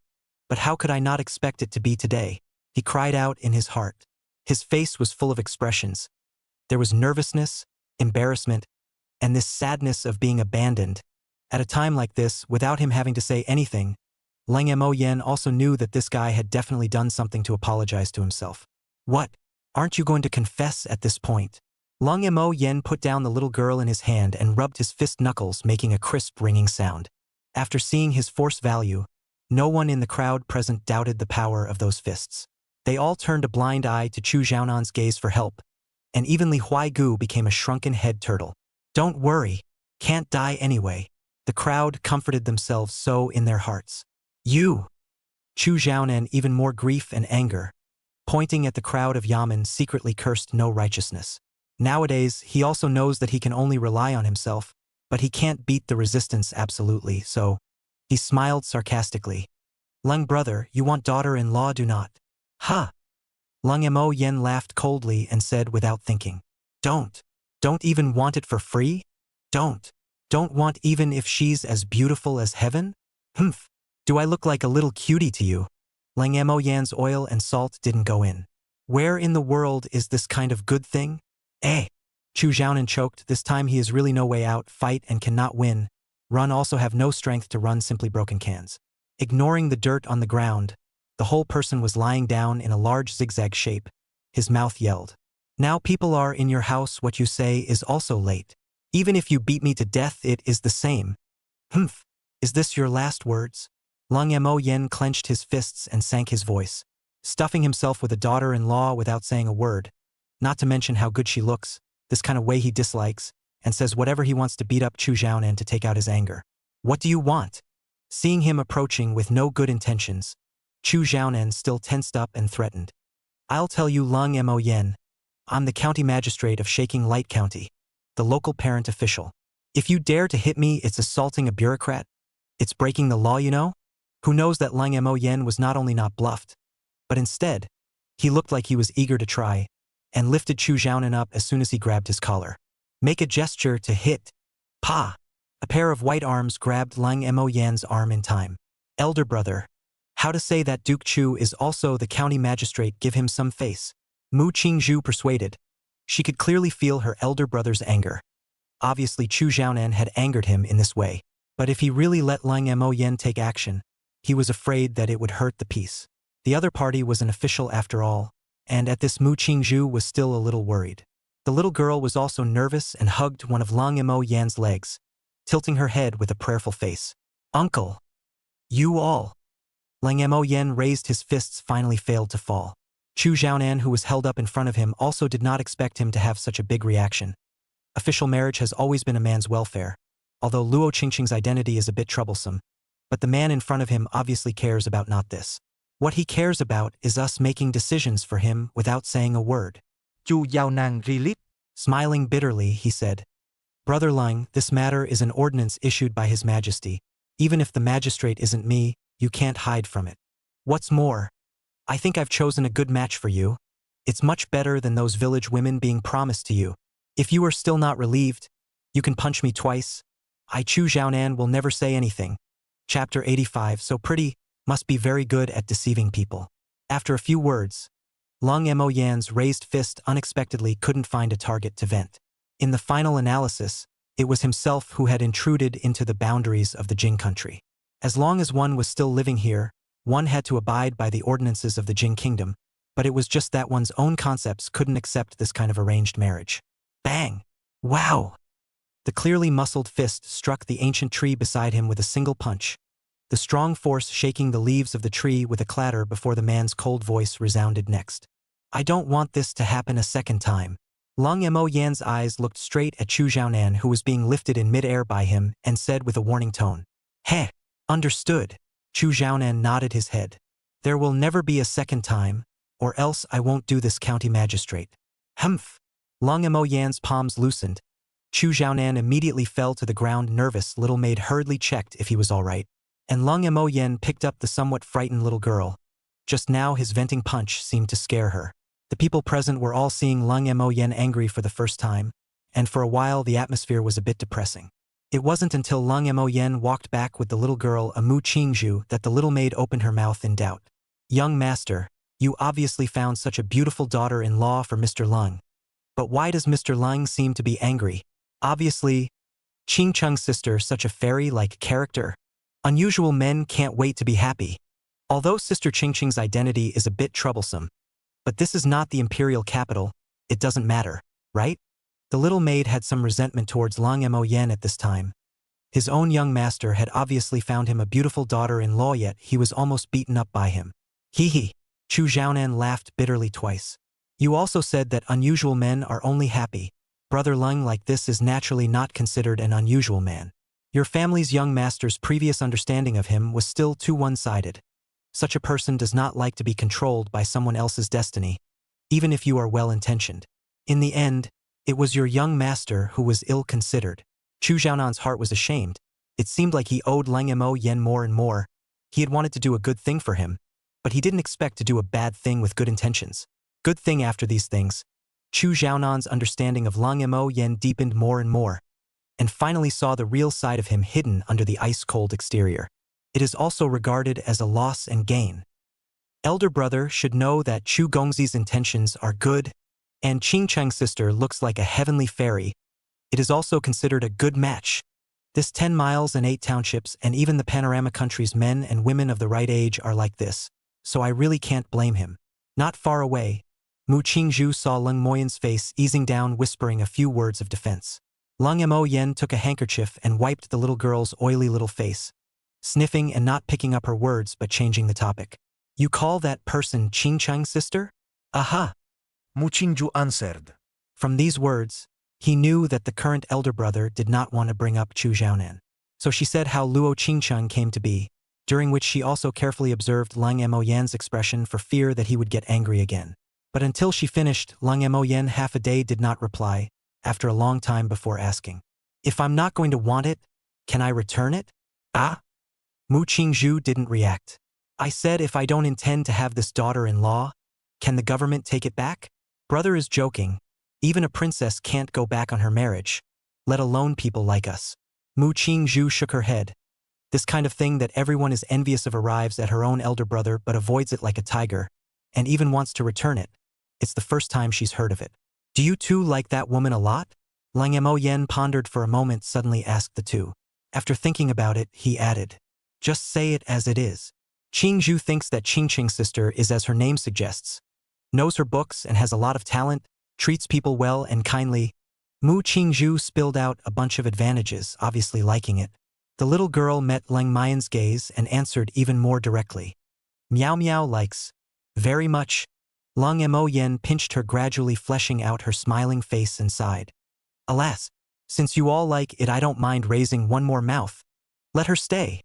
but how could I not expect it to be today? He cried out in his heart. His face was full of expressions. There was nervousness, embarrassment, and this sadness of being abandoned. At a time like this, without him having to say anything, Lung Mo Yan also knew that this guy had definitely done something to apologize to himself. What? Aren't you going to confess at this point? Lung Mo Yan put down the little girl in his hand and rubbed his fist knuckles, making a crisp ringing sound. After seeing his force value, no one in the crowd present doubted the power of those fists. They all turned a blind eye to Chu Xiaonan's gaze for help, and even Li Huaigu became a shrunken head turtle. Don't worry, can't die anyway. The crowd comforted themselves so in their hearts. You! Chu Xiaonan, even more grief and anger, pointing at the crowd of Yamen, secretly cursed no righteousness. Nowadays, he also knows that he can only rely on himself, but he can't beat the resistance absolutely, so he smiled sarcastically. Lung brother, you want daughter-in-law, do not? Ha! Lung Mo Yan laughed coldly and said without thinking. Don't even want it for free? Don't want even if she's as beautiful as heaven? Humph, do I look like a little cutie to you? Lung Mo Yan's oil and salt didn't go in. Where in the world is this kind of good thing? Eh? Chu Xiaonan choked. This time he is really no way out. Fight and cannot win. Run also have no strength to run, simply broken cans. Ignoring the dirt on the ground, the whole person was lying down in a large zigzag shape. His mouth yelled. Now people are in your house. What you say is also late. Even if you beat me to death, it is the same. Humph. Is this your last words? Lung Mo Yen clenched his fists and sank his voice. Stuffing himself with a daughter-in-law without saying a word. Not to mention how good she looks, this kind of way he dislikes, and says whatever he wants to beat up Chu Xiaonan to take out his anger. What do you want? Seeing him approaching with no good intentions, Chu Xiaonan still tensed up and threatened. I'll tell you, Lung Mo Yen. I'm the county magistrate of Shaking Light County, the local parent official. If you dare to hit me, it's assaulting a bureaucrat. It's breaking the law, you know? Who knows that Lung Mo Yen was not only not bluffed, but instead, he looked like he was eager to try, and lifted Chu Xiaonan up as soon as he grabbed his collar. Make a gesture to hit. Pa! A pair of white arms grabbed Lung Mo Yan's arm in time. Elder brother. How to say that Duke Chu is also the county magistrate, give him some face. Mu Qingzhu persuaded. She could clearly feel her elder brother's anger. Obviously Chu Xiaonan had angered him in this way, but if he really let Lung Mo Yen take action, he was afraid that it would hurt the peace. The other party was an official after all, and at this Mu Qingzhu was still a little worried. The little girl was also nervous and hugged one of Lung Mo Yan's legs, tilting her head with a prayerful face. Uncle! You all! Lung Mo Yen raised his fists, finally failed to fall. Chu Xiaonan, who was held up in front of him, also did not expect him to have such a big reaction. Official marriage has always been a man's welfare, although Luo Qingqing's identity is a bit troublesome, but the man in front of him obviously cares about not this. What he cares about is us making decisions for him without saying a word. Chu Xiaonan really? Smiling bitterly, he said, Brother Lung, this matter is an ordinance issued by His Majesty. Even if the magistrate isn't me, you can't hide from it. What's more, I think I've chosen a good match for you. It's much better than those village women being promised to you. If you are still not relieved, you can punch me twice. I, Chu Xiaonan, will never say anything. Chapter 85. So pretty, must be very good at deceiving people. After a few words, Lung Mo Yan's raised fist unexpectedly couldn't find a target to vent. In the final analysis, it was himself who had intruded into the boundaries of the Jing country. As long as one was still living here, one had to abide by the ordinances of the Jing kingdom, but it was just that one's own concepts couldn't accept this kind of arranged marriage. Bang! Wow! The clearly muscled fist struck the ancient tree beside him with a single punch, the strong force shaking the leaves of the tree with a clatter before the man's cold voice resounded next. I don't want this to happen a second time. Lung Mo Yan's eyes looked straight at Chu Xiaonan, who was being lifted in mid-air by him, and said with a warning tone, Heh! Understood. Chu Xiaonan nodded his head. There will never be a second time, or else I won't do this county magistrate. Humph! Lung Mo Yan's palms loosened. Chu Xiaonan immediately fell to the ground, nervous. Little maid hurriedly checked if he was all right, and Lung Mo Yen picked up the somewhat frightened little girl. Just now his venting punch seemed to scare her. The people present were all seeing Lung Mo Yen angry for the first time, and for a while the atmosphere was a bit depressing. It wasn't until Lung Mo Yen walked back with the little girl, a Mu Qingzhu, that the little maid opened her mouth in doubt. Young master, you obviously found such a beautiful daughter-in-law for Mr. Lung. But why does Mr. Lung seem to be angry? Obviously, Qingcheng's sister, such a fairy-like character. Unusual men can't wait to be happy. Although Sister Qingqing's identity is a bit troublesome, but this is not the imperial capital, it doesn't matter, right? The little maid had some resentment towards Lung Mo Yen at this time. His own young master had obviously found him a beautiful daughter-in-law, yet he was almost beaten up by him. Hee. Chu Xiaonan laughed bitterly twice. You also said that unusual men are only happy. Brother Lung like this is naturally not considered an unusual man. Your family's young master's previous understanding of him was still too one-sided. Such a person does not like to be controlled by someone else's destiny, even if you are well-intentioned. In the end, it was your young master who was ill-considered. Chu Xiaonan's heart was ashamed. It seemed like he owed Lung Mo Yen more and more. He had wanted to do a good thing for him, but he didn't expect to do a bad thing with good intentions. Good thing after these things, Chu Xiaonan's understanding of Lung Mo Yen deepened more and more, and finally saw the real side of him hidden under the ice-cold exterior. It is also regarded as a loss and gain. Elder brother should know that Chu Gongzi's intentions are good. And Qingcheng's sister looks like a heavenly fairy. It is also considered a good match. This 10 miles and 8 townships and even the panorama country's men and women of the right age are like this, so I really can't blame him. Not far away, Mu Qingzhu saw Leng Moyan's face easing down, whispering a few words of defense. Leng Mo Yen took a handkerchief and wiped the little girl's oily little face, sniffing and not picking up her words but changing the topic. You call that person Qingcheng's sister? Aha! Mu Qingzhu answered. From these words, he knew that the current elder brother did not want to bring up Chu Xiaonan. So she said how Luo Qingcheng came to be, during which she also carefully observed Leng Mo Yan's expression for fear that he would get angry again. But until she finished, Leng Mo Yan half a day did not reply, after a long time before asking, "If I'm not going to want it, can I return it?" Ah? Mu Qingzhu didn't react. I said if I don't intend to have this daughter-in-law, can the government take it back? Brother is joking. Even a princess can't go back on her marriage, let alone people like us. Mu Qingzhu shook her head. This kind of thing that everyone is envious of arrives at her own elder brother but avoids it like a tiger, and even wants to return it. It's the first time she's heard of it. Do you two like that woman a lot? Leng Mo Yen pondered for a moment, suddenly asked the two. After thinking about it, he added, "Just say it as it is." Qingzhu thinks that Qingcheng's sister is as her name suggests, knows her books and has a lot of talent, treats people well and kindly. Mu Qingzhu spilled out a bunch of advantages, obviously liking it. The little girl met Leng Mayan's gaze and answered even more directly. Meow Meow likes. Very much. Leng Mo Yen pinched her, gradually fleshing out her smiling face and sighed. Alas, since you all like it, I don't mind raising one more mouth. Let her stay.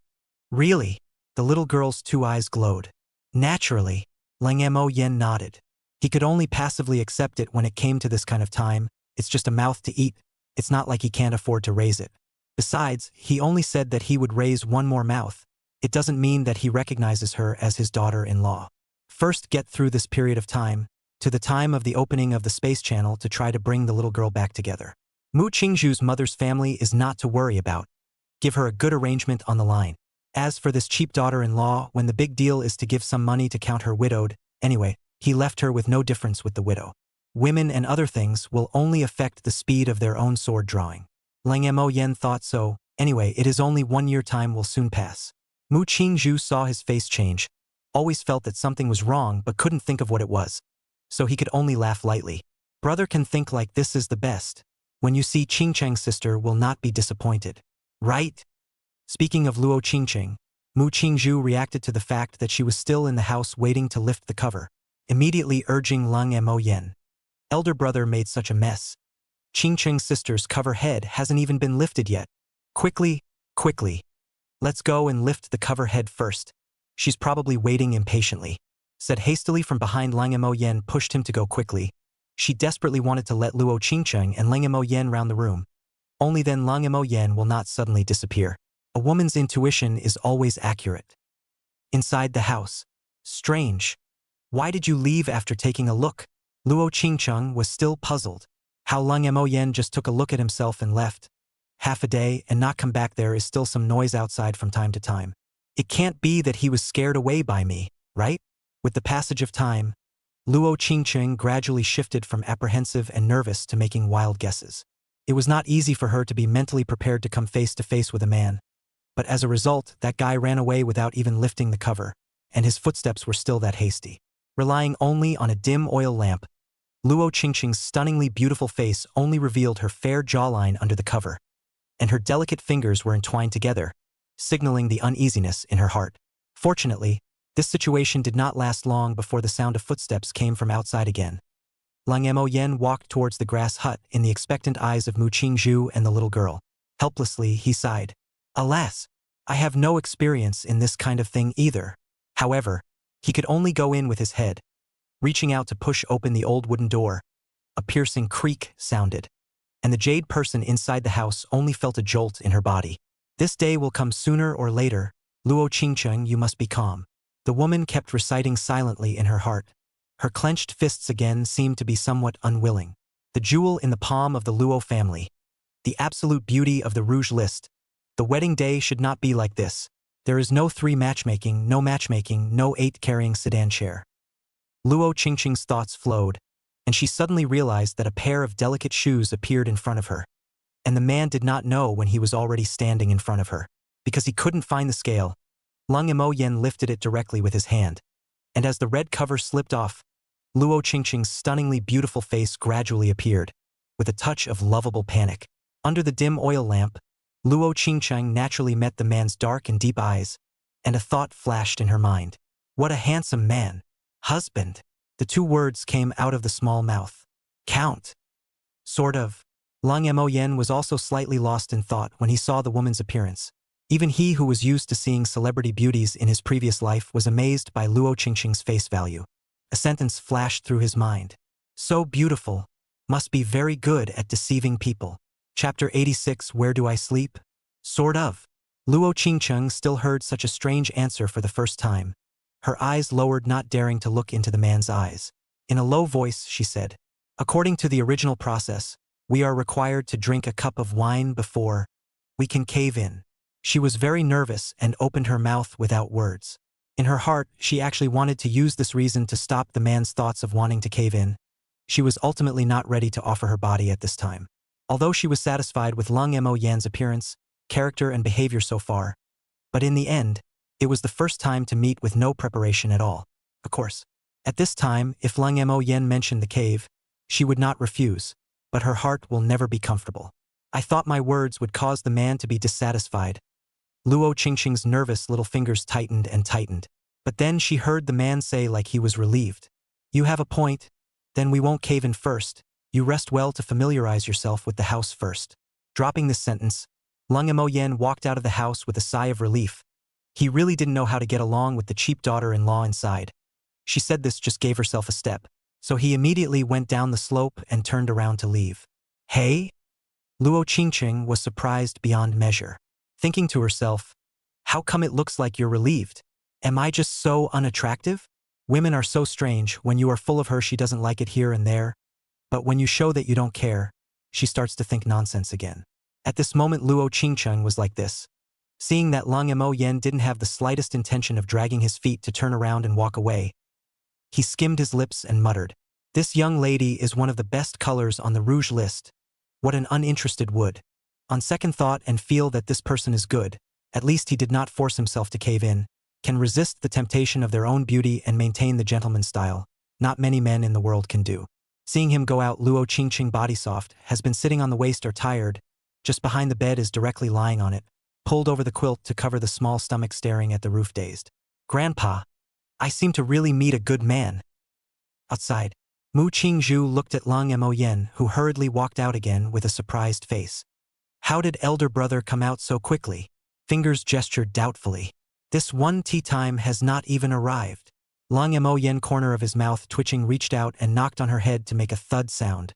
Really? The little girl's two eyes glowed. Naturally. Leng Mo Yen nodded. He could only passively accept it when it came to this kind of time. It's just a mouth to eat. It's not like he can't afford to raise it. Besides, he only said that he would raise one more mouth. It doesn't mean that he recognizes her as his daughter-in-law. First get through this period of time, to the time of the opening of the space channel, to try to bring the little girl back together. Mu Qingzhu's mother's family is not to worry about. Give her a good arrangement on the line. As for this cheap daughter-in-law, when the big deal is to give some money to count her widowed, anyway, he left her with no difference with the widow. Women and other things will only affect the speed of their own sword drawing. Leng Mo Yen thought so. Anyway, it is only 1 year, time will soon pass. Mu Qingzhu saw his face change, always felt that something was wrong but couldn't think of what it was. So he could only laugh lightly. Brother can think like this is the best. When you see Qingcheng's sister will not be disappointed. Right? Speaking of Luo Qingcheng, Mu Qingzhu reacted to the fact that she was still in the house waiting to lift the cover, immediately urging Leng Mo Yen. Elder brother made such a mess. Qingcheng's sister's cover head hasn't even been lifted yet. Quickly, quickly. Let's go and lift the cover head first. She's probably waiting impatiently. Said hastily from behind. Leng Mo Yen pushed him to go quickly. She desperately wanted to let Luo Qingcheng and Leng Mo Yen round the room. Only then Leng Mo Yen will not suddenly disappear. A woman's intuition is always accurate. Inside the house. Strange. Why did you leave after taking a look? Luo Qingcheng was still puzzled. How Leng Mo Yen just took a look at himself and left. Half a day and not come back. There is still some noise outside from time to time. It can't be that he was scared away by me, right? With the passage of time, Luo Qingcheng gradually shifted from apprehensive and nervous to making wild guesses. It was not easy for her to be mentally prepared to come face to face with a man. But as a result, that guy ran away without even lifting the cover, and his footsteps were still that hasty. Relying only on a dim oil lamp, Luo Qingcheng's stunningly beautiful face only revealed her fair jawline under the cover, and her delicate fingers were entwined together, signaling the uneasiness in her heart. Fortunately, this situation did not last long before the sound of footsteps came from outside again. Leng Mo Yen walked towards the grass hut in the expectant eyes of Mu Qingzhu and the little girl. Helplessly, he sighed. Alas, I have no experience in this kind of thing either. However, he could only go in with his head. Reaching out to push open the old wooden door, a piercing creak sounded, and the jade person inside the house only felt a jolt in her body. This day will come sooner or later. Luo Qingcheng, you must be calm. The woman kept reciting silently in her heart. Her clenched fists again seemed to be somewhat unwilling. The jewel in the palm of the Luo family. The absolute beauty of the Rouge list. The wedding day should not be like this. There is no 3 matchmaking, no 8 carrying sedan chair. Luo Qingcheng's thoughts flowed. and she suddenly realized that a pair of delicate shoes appeared in front of her. And the man did not know when he was already standing in front of her. Because he couldn't find the scale, Lung Emo Yen lifted it directly with his hand. And as the red cover slipped off, Luo Qingqing's stunningly beautiful face gradually appeared, with a touch of lovable panic. Under the dim oil lamp, Luo Qingqing naturally met the man's dark and deep eyes, and a thought flashed in her mind. What a handsome man. Husband. The two words came out of the small mouth. Count. Sort of. Lung Emo Yen was also slightly lost in thought when he saw the woman's appearance. Even he who was used to seeing celebrity beauties in his previous life was amazed by Luo Qingqing's face value. A sentence flashed through his mind. So beautiful. Must be very good at deceiving people. Chapter 86. Where do I sleep? Sort of. Luo Qingqing still heard such a strange answer for the first time. Her eyes lowered, not daring to look into the man's eyes. In a low voice, she said, according to the original process, we are required to drink a cup of wine before we can cave in. She was very nervous and opened her mouth without words. In her heart, she actually wanted to use this reason to stop the man's thoughts of wanting to cave in. She was ultimately not ready to offer her body at this time. Although she was satisfied with Lung Emo Yan's appearance, character and behavior so far, but in the end, it was the first time to meet with no preparation at all. Of course, at this time, if Lung Emo Yen mentioned the cave, she would not refuse, but her heart will never be comfortable. I thought my words would cause the man to be dissatisfied. Luo Qingqing's nervous little fingers tightened and tightened. But then she heard the man say like he was relieved. You have a point. Then we won't cave in first. You rest well to familiarize yourself with the house first. Dropping this sentence, Lung Emo Yen walked out of the house with a sigh of relief. He really didn't know how to get along with the cheap daughter-in-law inside. She said this just gave herself a step, so he immediately went down the slope and turned around to leave. Hey? Luo Qingqing was surprised beyond measure, thinking to herself, how come it looks like you're relieved? Am I just so unattractive? Women are so strange. When you are full of her, she doesn't like it here and there. But when you show that you don't care, she starts to think nonsense again. At this moment, Luo Qingqing was like this. Seeing that Lung Emo Yen didn't have the slightest intention of dragging his feet to turn around and walk away, he skimmed his lips and muttered, this young lady is one of the best colors on the rouge list. What an uninterested would. On second thought and feel that this person is good, at least he did not force himself to cave in, can resist the temptation of their own beauty and maintain the gentleman's style. Not many men in the world can do. Seeing him go out, Luo Qingqing body soft, has been sitting on the waist or tired, just behind the bed is directly lying on it, pulled over the quilt to cover the small stomach staring at the roof dazed. Grandpa, I seem to really meet a good man. Outside, Mu Qingzhu looked at Lung Emo Yen, who hurriedly walked out again with a surprised face. How did elder brother come out so quickly? Fingers gestured doubtfully. This one tea time has not even arrived. Lung Emo Yen, corner of his mouth twitching, reached out and knocked on her head to make a thud sound.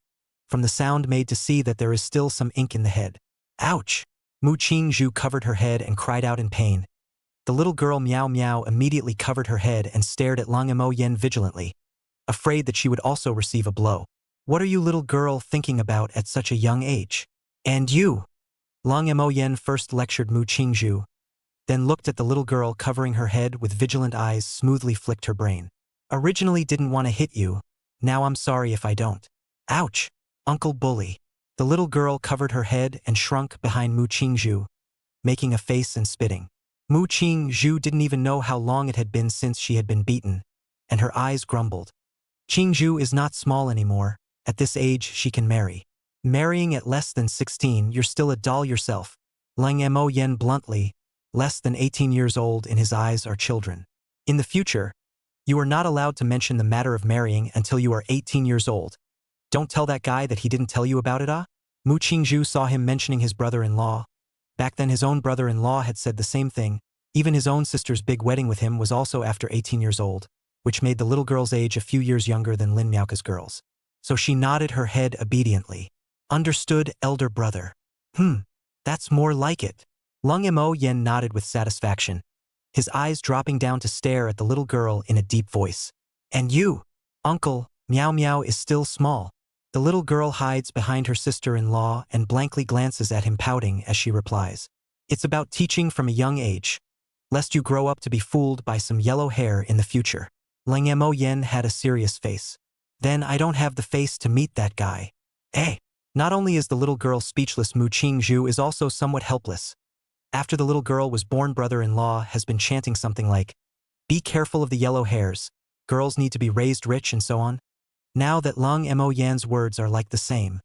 From the sound made to see that there is still some ink in the head. Ouch! Mu Qingzhu covered her head and cried out in pain. The little girl Miao Miao immediately covered her head and stared at Lung Emo Yen vigilantly, afraid that she would also receive a blow. What are you, little girl, thinking about at such a young age? And you? Lung Emo Yen first lectured Mu Qingzhu, then looked at the little girl covering her head with vigilant eyes, smoothly flicked her brain. Originally didn't want to hit you, now I'm sorry if I don't. Ouch! Uncle Bully. The little girl covered her head and shrunk behind Mu Qingzhu, making a face and spitting. Mu Qingzhu didn't even know how long it had been since she had been beaten, and her eyes grumbled. Qingzhu is not small anymore. At this age, she can marry. Marrying at less than 16, you're still a doll yourself. Lung Emo Yen bluntly, less than 18 years old, in his eyes are children. In the future, you are not allowed to mention the matter of marrying until you are 18 years old. Don't tell that guy that he didn't tell you about it, ah? Mu Qingzhu saw him mentioning his brother-in-law. Back then his own brother-in-law had said the same thing. Even his own sister's big wedding with him was also after 18 years old, which made the little girl's age a few years younger than Lin Miaoka's girls. So she nodded her head obediently. Understood, elder brother. That's more like it. Lung Emo Yen nodded with satisfaction, his eyes dropping down to stare at the little girl in a deep voice. And you, uncle, Miao Miao is still small. The little girl hides behind her sister-in-law and blankly glances at him, pouting as she replies. It's about teaching from a young age, lest you grow up to be fooled by some yellow hair in the future. Lung Emo Yen had a serious face. Then I don't have the face to meet that guy. Eh. Not only is the little girl speechless, Mu Qingzhu is also somewhat helpless. After the little girl was born, brother-in-law has been chanting something like, "Be careful of the yellow hairs. Girls need to be raised rich," and so on. Now that Lung Mo Yan's words are like the same.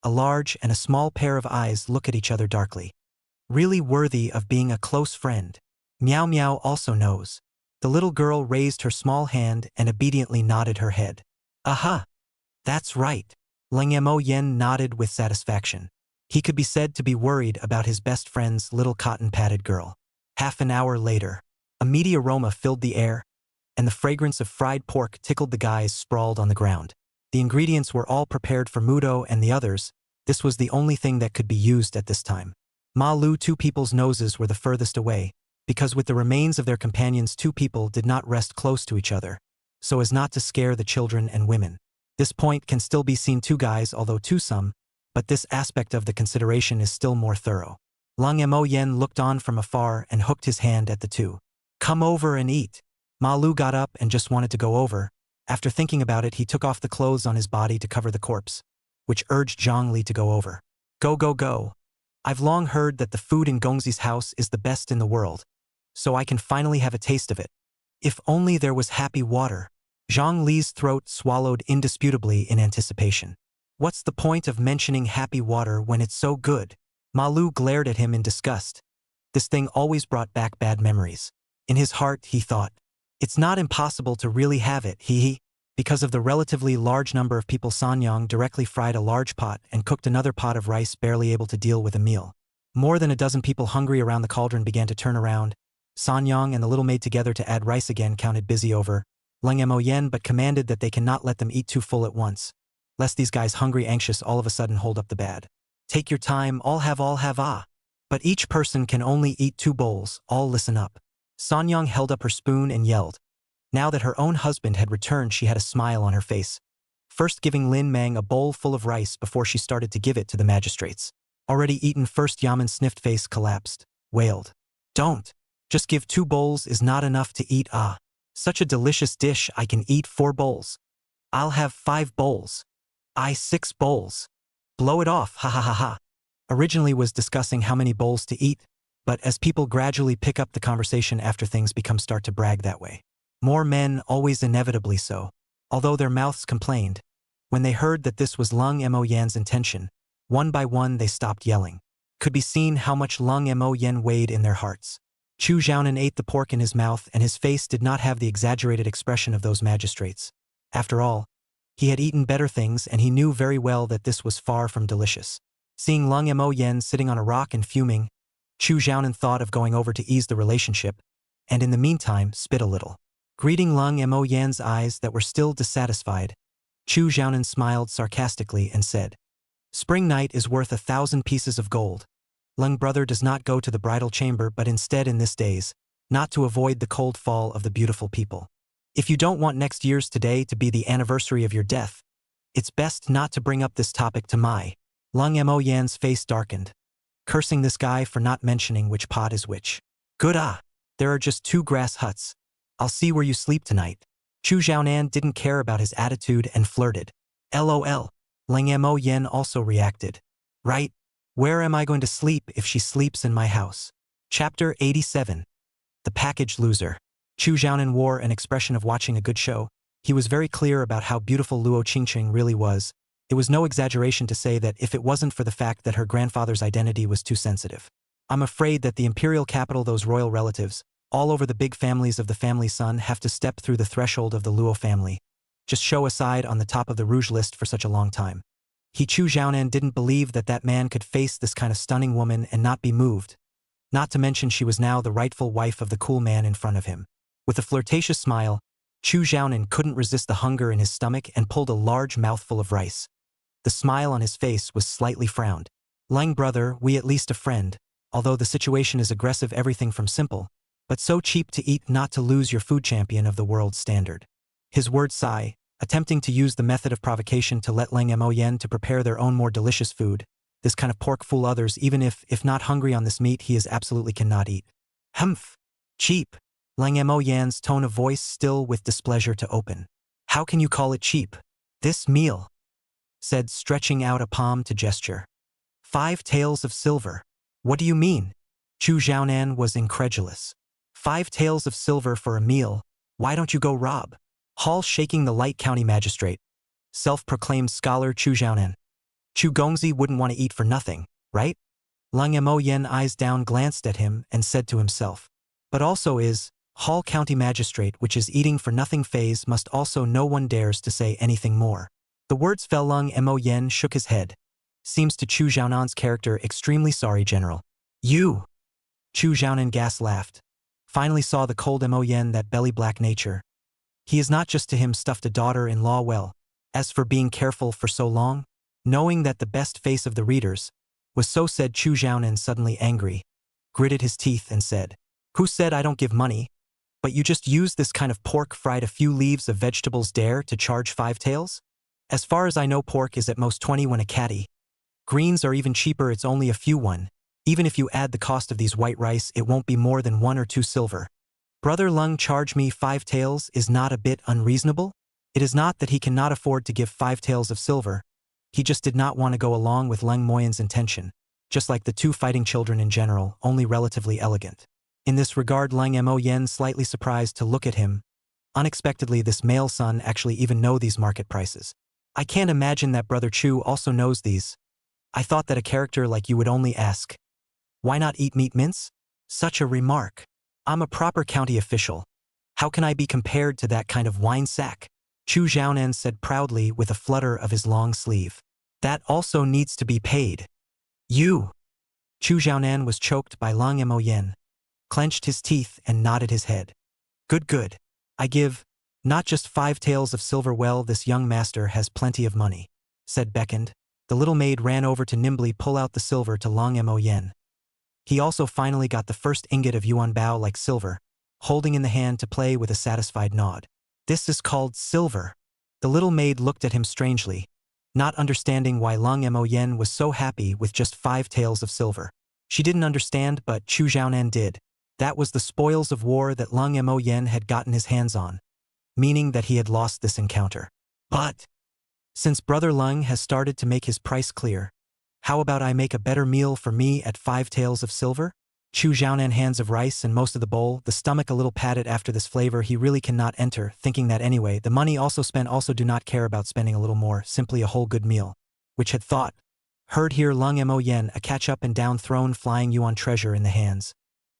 A large and a small pair of eyes look at each other darkly. Really worthy of being a close friend. Meow Meow also knows. The little girl raised her small hand and obediently nodded her head. Aha! That's right. Lung Mo Yan nodded with satisfaction. He could be said to be worried about his best friend's little cotton-padded girl. Half an hour later, a meaty aroma filled the air, and the fragrance of fried pork tickled the guys sprawled on the ground. The ingredients were all prepared for Mudo and the others. This was the only thing that could be used at this time. Ma Lu, two people's noses were the furthest away, because with the remains of their companions, two people did not rest close to each other, so as not to scare the children and women. This point can still be seen two guys, although two-some, but this aspect of the consideration is still more thorough. Lung Mo Yen looked on from afar and hooked his hand at the two. Come over and eat. Ma Lu got up and just wanted to go over. After thinking about it, he took off the clothes on his body to cover the corpse, which urged Zhang Li to go over. Go, go, go. I've long heard that the food in Gongzi's house is the best in the world, so I can finally have a taste of it. If only there was happy water. Zhang Li's throat swallowed indisputably in anticipation. What's the point of mentioning happy water when it's so good? Ma Lu glared at him in disgust. This thing always brought back bad memories. In his heart, he thought, it's not impossible to really have it, hee. Because of the relatively large number of people, Sanyang directly fried a large pot and cooked another pot of rice, barely able to deal with a meal. More than a dozen people hungry around the cauldron began to turn around. Sanyang and the little maid together to add rice again counted busy over. Lung Mo Yen but commanded that they cannot let them eat too full at once, lest these guys hungry anxious all of a sudden hold up the bad. Take your time, all have ah. But each person can only eat 2 bowls, all listen up. Sanyang held up her spoon and yelled. Now that her own husband had returned, she had a smile on her face. First giving Lin Mang a bowl full of rice before she started to give it to the magistrates. Already eaten first, Yaman sniffed, face collapsed, wailed. Don't. Just give 2 bowls is not enough to eat, ah. Such a delicious dish, I can eat 4 bowls. I'll have 5 bowls. 6 bowls. Blow it off, ha ha ha ha. Originally was discussing how many bowls to eat, but as people gradually pick up the conversation after things start to brag that way. More men, always inevitably so, although their mouths complained. When they heard that this was Lung Mo Yan's intention, one by one they stopped yelling. Could be seen how much Lung Mo Yan weighed in their hearts. Chu Zhaonan ate the pork in his mouth, and his face did not have the exaggerated expression of those magistrates. After all, he had eaten better things, and he knew very well that this was far from delicious. Seeing Lung Mo Yan sitting on a rock and fuming, Chu Zhaonan thought of going over to ease the relationship, and in the meantime spit a little. Greeting Lung Mo Yan's eyes that were still dissatisfied, Chu Zhaonan smiled sarcastically and said, Spring night is worth 1,000 pieces of gold. Lung brother does not go to the bridal chamber, but instead in this days, not to avoid the cold fall of the beautiful people. If you don't want next year's today to be the anniversary of your death, it's best not to bring up this topic to my. Lung Mo Yan's face darkened, cursing this guy for not mentioning which pot is which. Good, ah. There are just 2 grass huts. I'll see where you sleep tonight. Chu Zhaonan didn't care about his attitude and flirted. LOL. Lung Mo Yan also reacted. Right? Where am I going to sleep if she sleeps in my house? Chapter 87. The Package Loser. Chu Zhaonan wore an expression of watching a good show. He was very clear about how beautiful Luo Qingqing really was. It was no exaggeration to say that if it wasn't for the fact that her grandfather's identity was too sensitive. I'm afraid that the imperial capital, those royal relatives, all over the big families of the family son, have to step through the threshold of the Luo family. Just show aside on the top of the rouge list for such a long time. Chu Zhaonan didn't believe that that man could face this kind of stunning woman and not be moved. Not to mention she was now the rightful wife of the cool man in front of him. With a flirtatious smile, Chu Zhaonan couldn't resist the hunger in his stomach and pulled a large mouthful of rice. The smile on his face was slightly frowned. Lung brother, we at least a friend, although the situation is aggressive, everything from simple, but so cheap to eat not to lose your food champion of the world's standard. His words sigh, attempting to use the method of provocation to let Lung Mo Yen to prepare their own more delicious food. This kind of pork fool others, even if not hungry on this meat he is absolutely cannot eat. Humph. Cheap. Lung Mo Yan's tone of voice still with displeasure to open. How can you call it cheap? This meal, said, stretching out a palm to gesture. 5 taels of silver. What do you mean? Chu Xiaonan was incredulous. 5 taels of silver for a meal, why don't you go rob? Hall shaking the light county magistrate. Self-proclaimed scholar Chu Xiaonan. Chu Gongzi wouldn't want to eat for nothing, right? Lung Mo Yen eyes down glanced at him and said to himself. But also is, Hall County Magistrate which is eating for nothing phase must also no one dares to say anything more. The words fell. Lung Mo Yen shook his head. Seems to Chu Xiaonan's character extremely sorry, General. You! Chu Xiaonan gas laughed. Finally saw the cold Mo Yen that belly black nature. He is not just to him stuffed a daughter-in-law well. As for being careful for so long, knowing that the best face of the readers was so, said Chu Xiaonan suddenly angry, gritted his teeth and said, Who said I don't give money? But you just use this kind of pork fried a few leaves of vegetables dare to charge 5 taels? As far as I know pork is at most 20 when a catty. Greens are even cheaper, it's only a few one. Even if you add the cost of these white rice it won't be more than 1 or 2 silver. Brother Lung charge me 5 taels is not a bit unreasonable? It is not that he cannot afford to give 5 taels of silver. He just did not want to go along with Lung Moyen's intention, just like the 2 fighting children in general, only relatively elegant. In this regard Lung Mo Yen slightly surprised to look at him. Unexpectedly this male son actually even know these market prices. I can't imagine that Brother Chu also knows these. I thought that a character like you would only ask, why not eat meat mince? Such a remark. I'm a proper county official. How can I be compared to that kind of wine sack? Chu Xiaonan said proudly with a flutter of his long sleeve. That also needs to be paid. You! Chu Xiaonan was choked by Lung Mo Yen, clenched his teeth and nodded his head. Good. I give, not just 5 taels of silver. Well, this young master has plenty of money, said beckoned. The little maid ran over to nimbly pull out the silver to Lung Mo Yen. He also finally got the first ingot of yuan bao like silver, holding in the hand to play with a satisfied nod. This is called silver. The little maid looked at him strangely, not understanding why Lung Mo Yen was so happy with just 5 taels of silver. She didn't understand, but Chu Xiaonan did. That was the spoils of war that Lung Mo Yen had gotten his hands on, meaning that he had lost this encounter. But since Brother Lung has started to make his price clear, how about I make a better meal for me at 5 taels of silver? Chu Xiaonan hands of rice and most of the bowl, the stomach a little padded after this flavor he really cannot enter, thinking that anyway, the money also spent also do not care about spending a little more, simply a whole good meal. Which had thought. Heard here Lung Mo Yen a catch up and down thrown flying yuan treasure in the hands.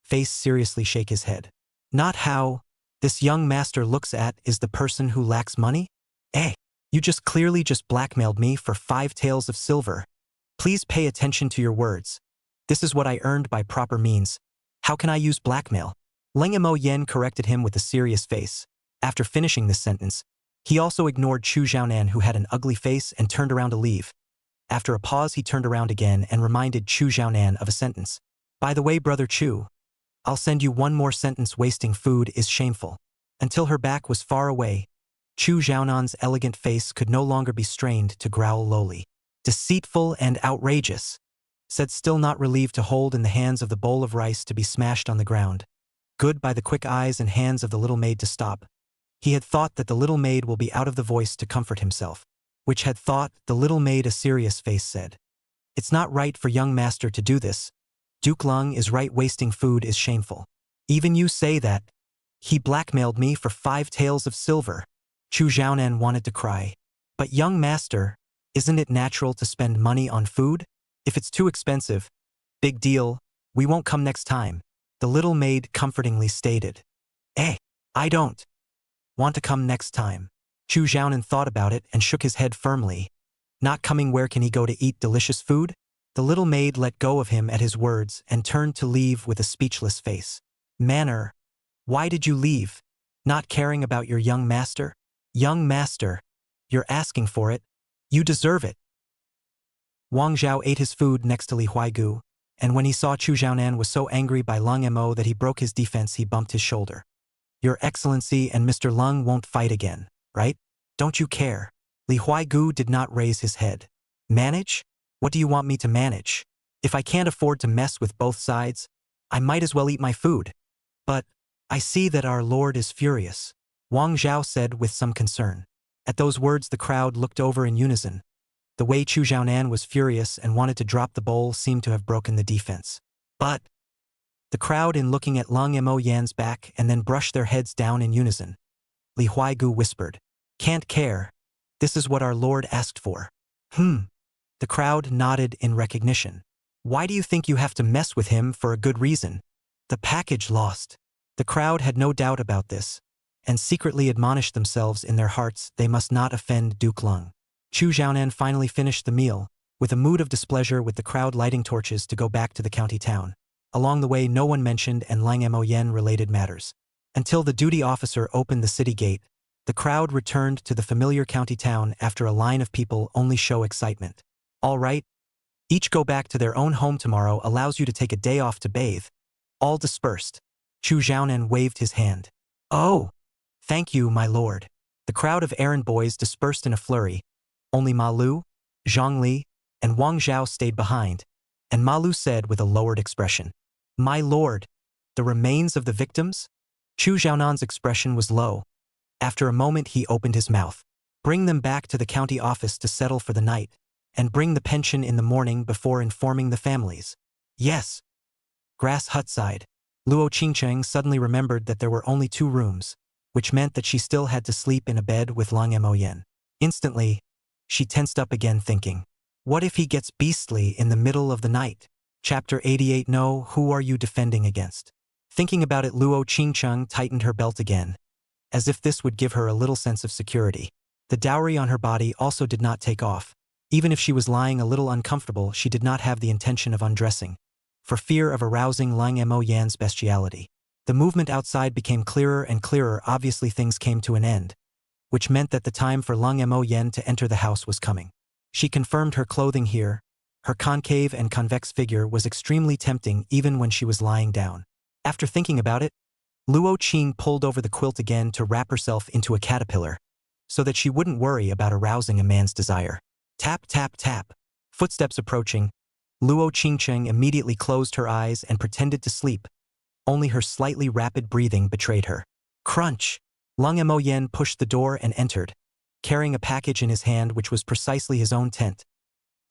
Face seriously shake his head. Not how this young master looks at is the person who lacks money? You just clearly just blackmailed me for 5 taels of silver. Please pay attention to your words. This is what I earned by proper means. How can I use blackmail? Lung Mo Yen corrected him with a serious face. After finishing this sentence, he also ignored Chu Xiaonan who had an ugly face and turned around to leave. After a pause he turned around again and reminded Chu Xiaonan of a sentence. By the way, Brother Chu, I'll send you one more sentence. Wasting food is shameful. Until her back was far away, Chu Xiaonan's elegant face could no longer be strained to growl lowly. Deceitful and outrageous, said, still not relieved to hold in the hands of the bowl of rice to be smashed on the ground. Good by the quick eyes and hands of the little maid to stop. He had thought that the little maid will be out of the voice to comfort himself. Which had thought, the little maid a serious face said. It's not right for young master to do this. Duke Lung is right, wasting food is shameful. Even you say that. He blackmailed me for 5 taels of silver. Chu Xiaonan wanted to cry. But young master, isn't it natural to spend money on food? If it's too expensive, big deal, we won't come next time, the little maid comfortingly stated. I don't want to come next time. Chu Xiaonan thought about it and shook his head firmly. Not coming, where can he go to eat delicious food? The little maid let go of him at his words and turned to leave with a speechless face. Manner, why did you leave? Not caring about your young master? Young master, you're asking for it. You deserve it. Wang Zhao ate his food next to Li Huaigu, and when he saw Chu Xiaonan was so angry by Lung Mo that he broke his defense, he bumped his shoulder. Your Excellency and Mr. Lung won't fight again, right? Don't you care? Li Huaigu did not raise his head. Manage? What do you want me to manage? If I can't afford to mess with both sides, I might as well eat my food. But I see that our lord is furious, Wang Zhao said with some concern. At those words the crowd looked over in unison. The way Chu Xiaonan was furious and wanted to drop the bowl seemed to have broken the defense. But the crowd in looking at Lung Mo Yan's back and then brushed their heads down in unison. Li Huaigu whispered, "Can't care. This is what our lord asked for." The crowd nodded in recognition. "Why do you think you have to mess with him for a good reason? The package lost." The crowd had no doubt about this, and secretly admonished themselves in their hearts they must not offend Duke Lung. Chu Xiaonan finally finished the meal, with a mood of displeasure with the crowd lighting torches to go back to the county town. Along the way no one mentioned and Lang Mo Yen related matters. Until the duty officer opened the city gate, the crowd returned to the familiar county town after a line of people only show excitement. "All right. Each go back to their own home tomorrow allows you to take a day off to bathe." All dispersed. Chu Xiaonan waved his hand. "Oh, thank you, my lord." The crowd of errand boys dispersed in a flurry. Only Ma Lu, Zhang Li, and Wang Zhao stayed behind, and Ma Lu said with a lowered expression, "My lord, the remains of the victims?" Chu Xiaonan's expression was low. After a moment he opened his mouth. "Bring them back to the county office to settle for the night, and bring the pension in the morning before informing the families." "Yes." Grass hut side. Luo Qingcheng suddenly remembered that there were only 2 rooms, which meant that she still had to sleep in a bed with Lang Mo Yen. Instantly, she tensed up again thinking, what if he gets beastly in the middle of the night? Chapter 88. No, who are you defending against? Thinking about it, Luo Qingcheng tightened her belt again, as if this would give her a little sense of security. The dowry on her body also did not take off. Even if she was lying a little uncomfortable, she did not have the intention of undressing, for fear of arousing Lang Mo Yan's bestiality. The movement outside became clearer and clearer. Obviously things came to an end, which meant that the time for Lang Mo Yan to enter the house was coming. She confirmed her clothing here. Her concave and convex figure was extremely tempting even when she was lying down. After thinking about it, Luo Qing pulled over the quilt again to wrap herself into a caterpillar, so that she wouldn't worry about arousing a man's desire. Tap, tap, tap. Footsteps approaching. Luo Qingcheng immediately closed her eyes and pretended to sleep. Only her slightly rapid breathing betrayed her. Crunch! Lang Mo Yen pushed the door and entered, carrying a package in his hand which was precisely his own tent.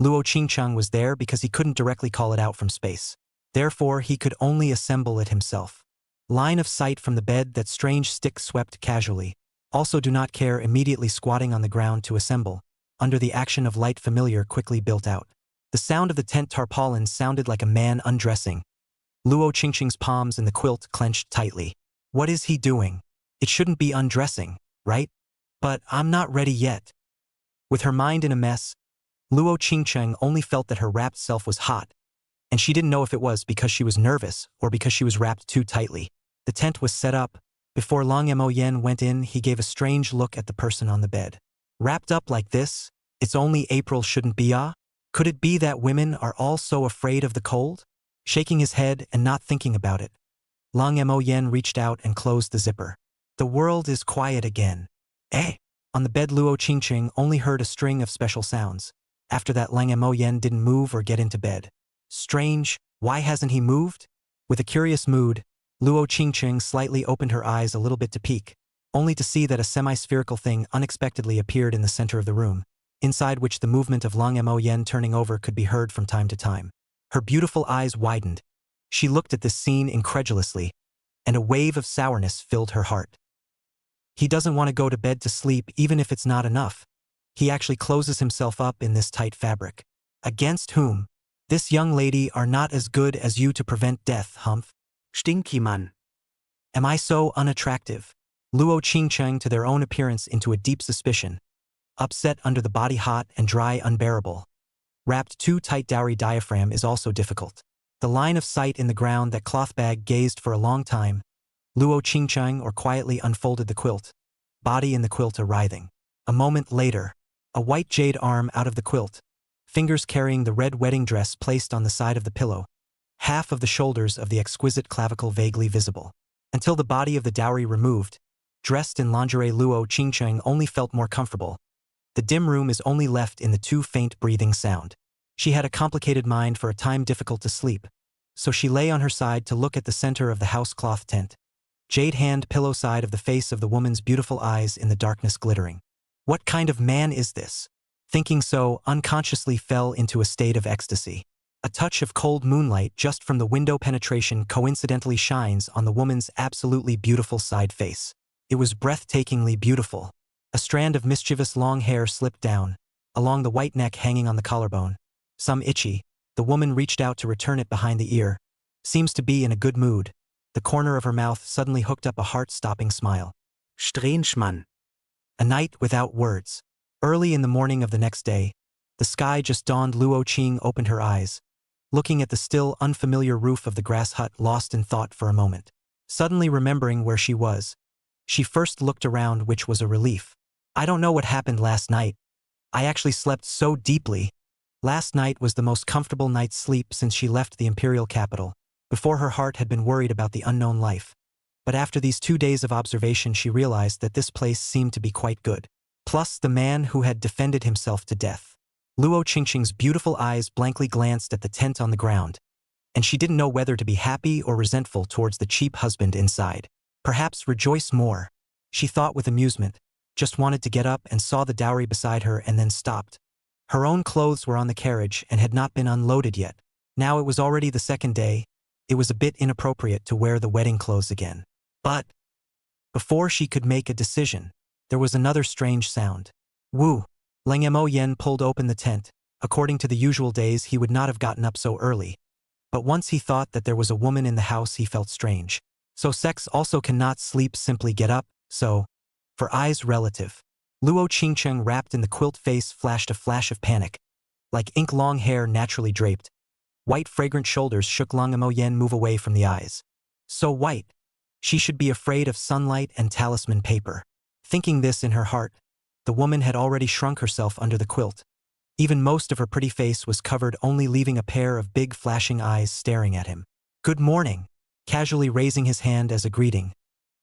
Luo Qingcheng was there because he couldn't directly call it out from space. Therefore, he could only assemble it himself. Line of sight from the bed, that strange stick swept casually. Also do not care, immediately squatting on the ground to assemble. Under the action of light, familiar quickly built out. The sound of the tent tarpaulin sounded like a man undressing. Luo Qingcheng's palms in the quilt clenched tightly. What is he doing? It shouldn't be undressing, right? But I'm not ready yet. With her mind in a mess, Luo Qingcheng only felt that her wrapped self was hot, and she didn't know if it was because she was nervous or because she was wrapped too tightly. The tent was set up. Before Lang Mo Yen went in, he gave a strange look at the person on the bed. Wrapped up like this? It's only April, shouldn't be ah? Could it be that women are all so afraid of the cold? Shaking his head and not thinking about it, Lang Mo Yen reached out and closed the zipper. The world is quiet again. Eh? On the bed, Luo Qingcheng only heard a string of special sounds. After that, Lang Mo Yen didn't move or get into bed. Strange, why hasn't he moved? With a curious mood, Luo Qingcheng slightly opened her eyes a little bit to peek, only to see that a semi-spherical thing unexpectedly appeared in the center of the room, inside which the movement of Lang Mo Yen turning over could be heard from time to time. Her beautiful eyes widened. She looked at this scene incredulously, and a wave of sourness filled her heart. He doesn't want to go to bed to sleep even if it's not enough. He actually closes himself up in this tight fabric. Against whom? This young lady are not as good as you to prevent death, humph. Stinky man. Am I so unattractive? Luo Qingcheng to their own appearance into a deep suspicion. Upset under the body, hot and dry, unbearable. Wrapped too tight, dowry diaphragm is also difficult. The line of sight in the ground, that cloth bag gazed for a long time. Luo Qingcheng or quietly unfolded the quilt, body in the quilt a writhing. A moment later, a white jade arm out of the quilt, fingers carrying the red wedding dress placed on the side of the pillow, half of the shoulders of the exquisite clavicle vaguely visible. Until the body of the dowry removed, dressed in lingerie, Luo Qingcheng only felt more comfortable. The dim room is only left in the too faint breathing sound. She had a complicated mind, for a time difficult to sleep, so she lay on her side to look at the center of the house cloth tent. Jade hand pillow side of the face of the woman's beautiful eyes in the darkness glittering. What kind of man is this? Thinking so, unconsciously fell into a state of ecstasy. A touch of cold moonlight just from the window penetration coincidentally shines on the woman's absolutely beautiful side face. It was breathtakingly beautiful. A strand of mischievous long hair slipped down, along the white neck hanging on the collarbone. Some itchy, the woman reached out to return it behind the ear. Seems to be in a good mood. The corner of her mouth suddenly hooked up a heart-stopping smile. Strange man. A night without words. Early in the morning of the next day, the sky just dawned. Luo Qing opened her eyes, looking at the still unfamiliar roof of the grass hut, lost in thought for a moment. Suddenly remembering where she was, she first looked around, which was a relief. I don't know what happened last night. I actually slept so deeply. Last night was the most comfortable night's sleep since she left the imperial capital. Before, her heart had been worried about the unknown life. But after these 2 days of observation, she realized that this place seemed to be quite good. Plus the man who had defended himself to death. Luo Qingqing's beautiful eyes blankly glanced at the tent on the ground, and she didn't know whether to be happy or resentful towards the cheap husband inside. Perhaps rejoice more, she thought with amusement, just wanted to get up and saw the dowry beside her and then stopped. Her own clothes were on the carriage and had not been unloaded yet. Now it was already the second day. It was a bit inappropriate to wear the wedding clothes again. But before she could make a decision, there was another strange sound. Woo! Leng Mo Yen pulled open the tent. According to the usual days, he would not have gotten up so early. But once he thought that there was a woman in the house, he felt strange. So sex also cannot sleep, simply get up, so, for eyes relative. Luo Qingcheng, wrapped in the quilt face, flashed a flash of panic. Like ink, long hair naturally draped. White fragrant shoulders shook. Leng Mo Yen move away from the eyes. So white. She should be afraid of sunlight and talisman paper. Thinking this in her heart, the woman had already shrunk herself under the quilt. Even most of her pretty face was covered, only leaving a pair of big flashing eyes staring at him. Good morning. Casually raising his hand as a greeting,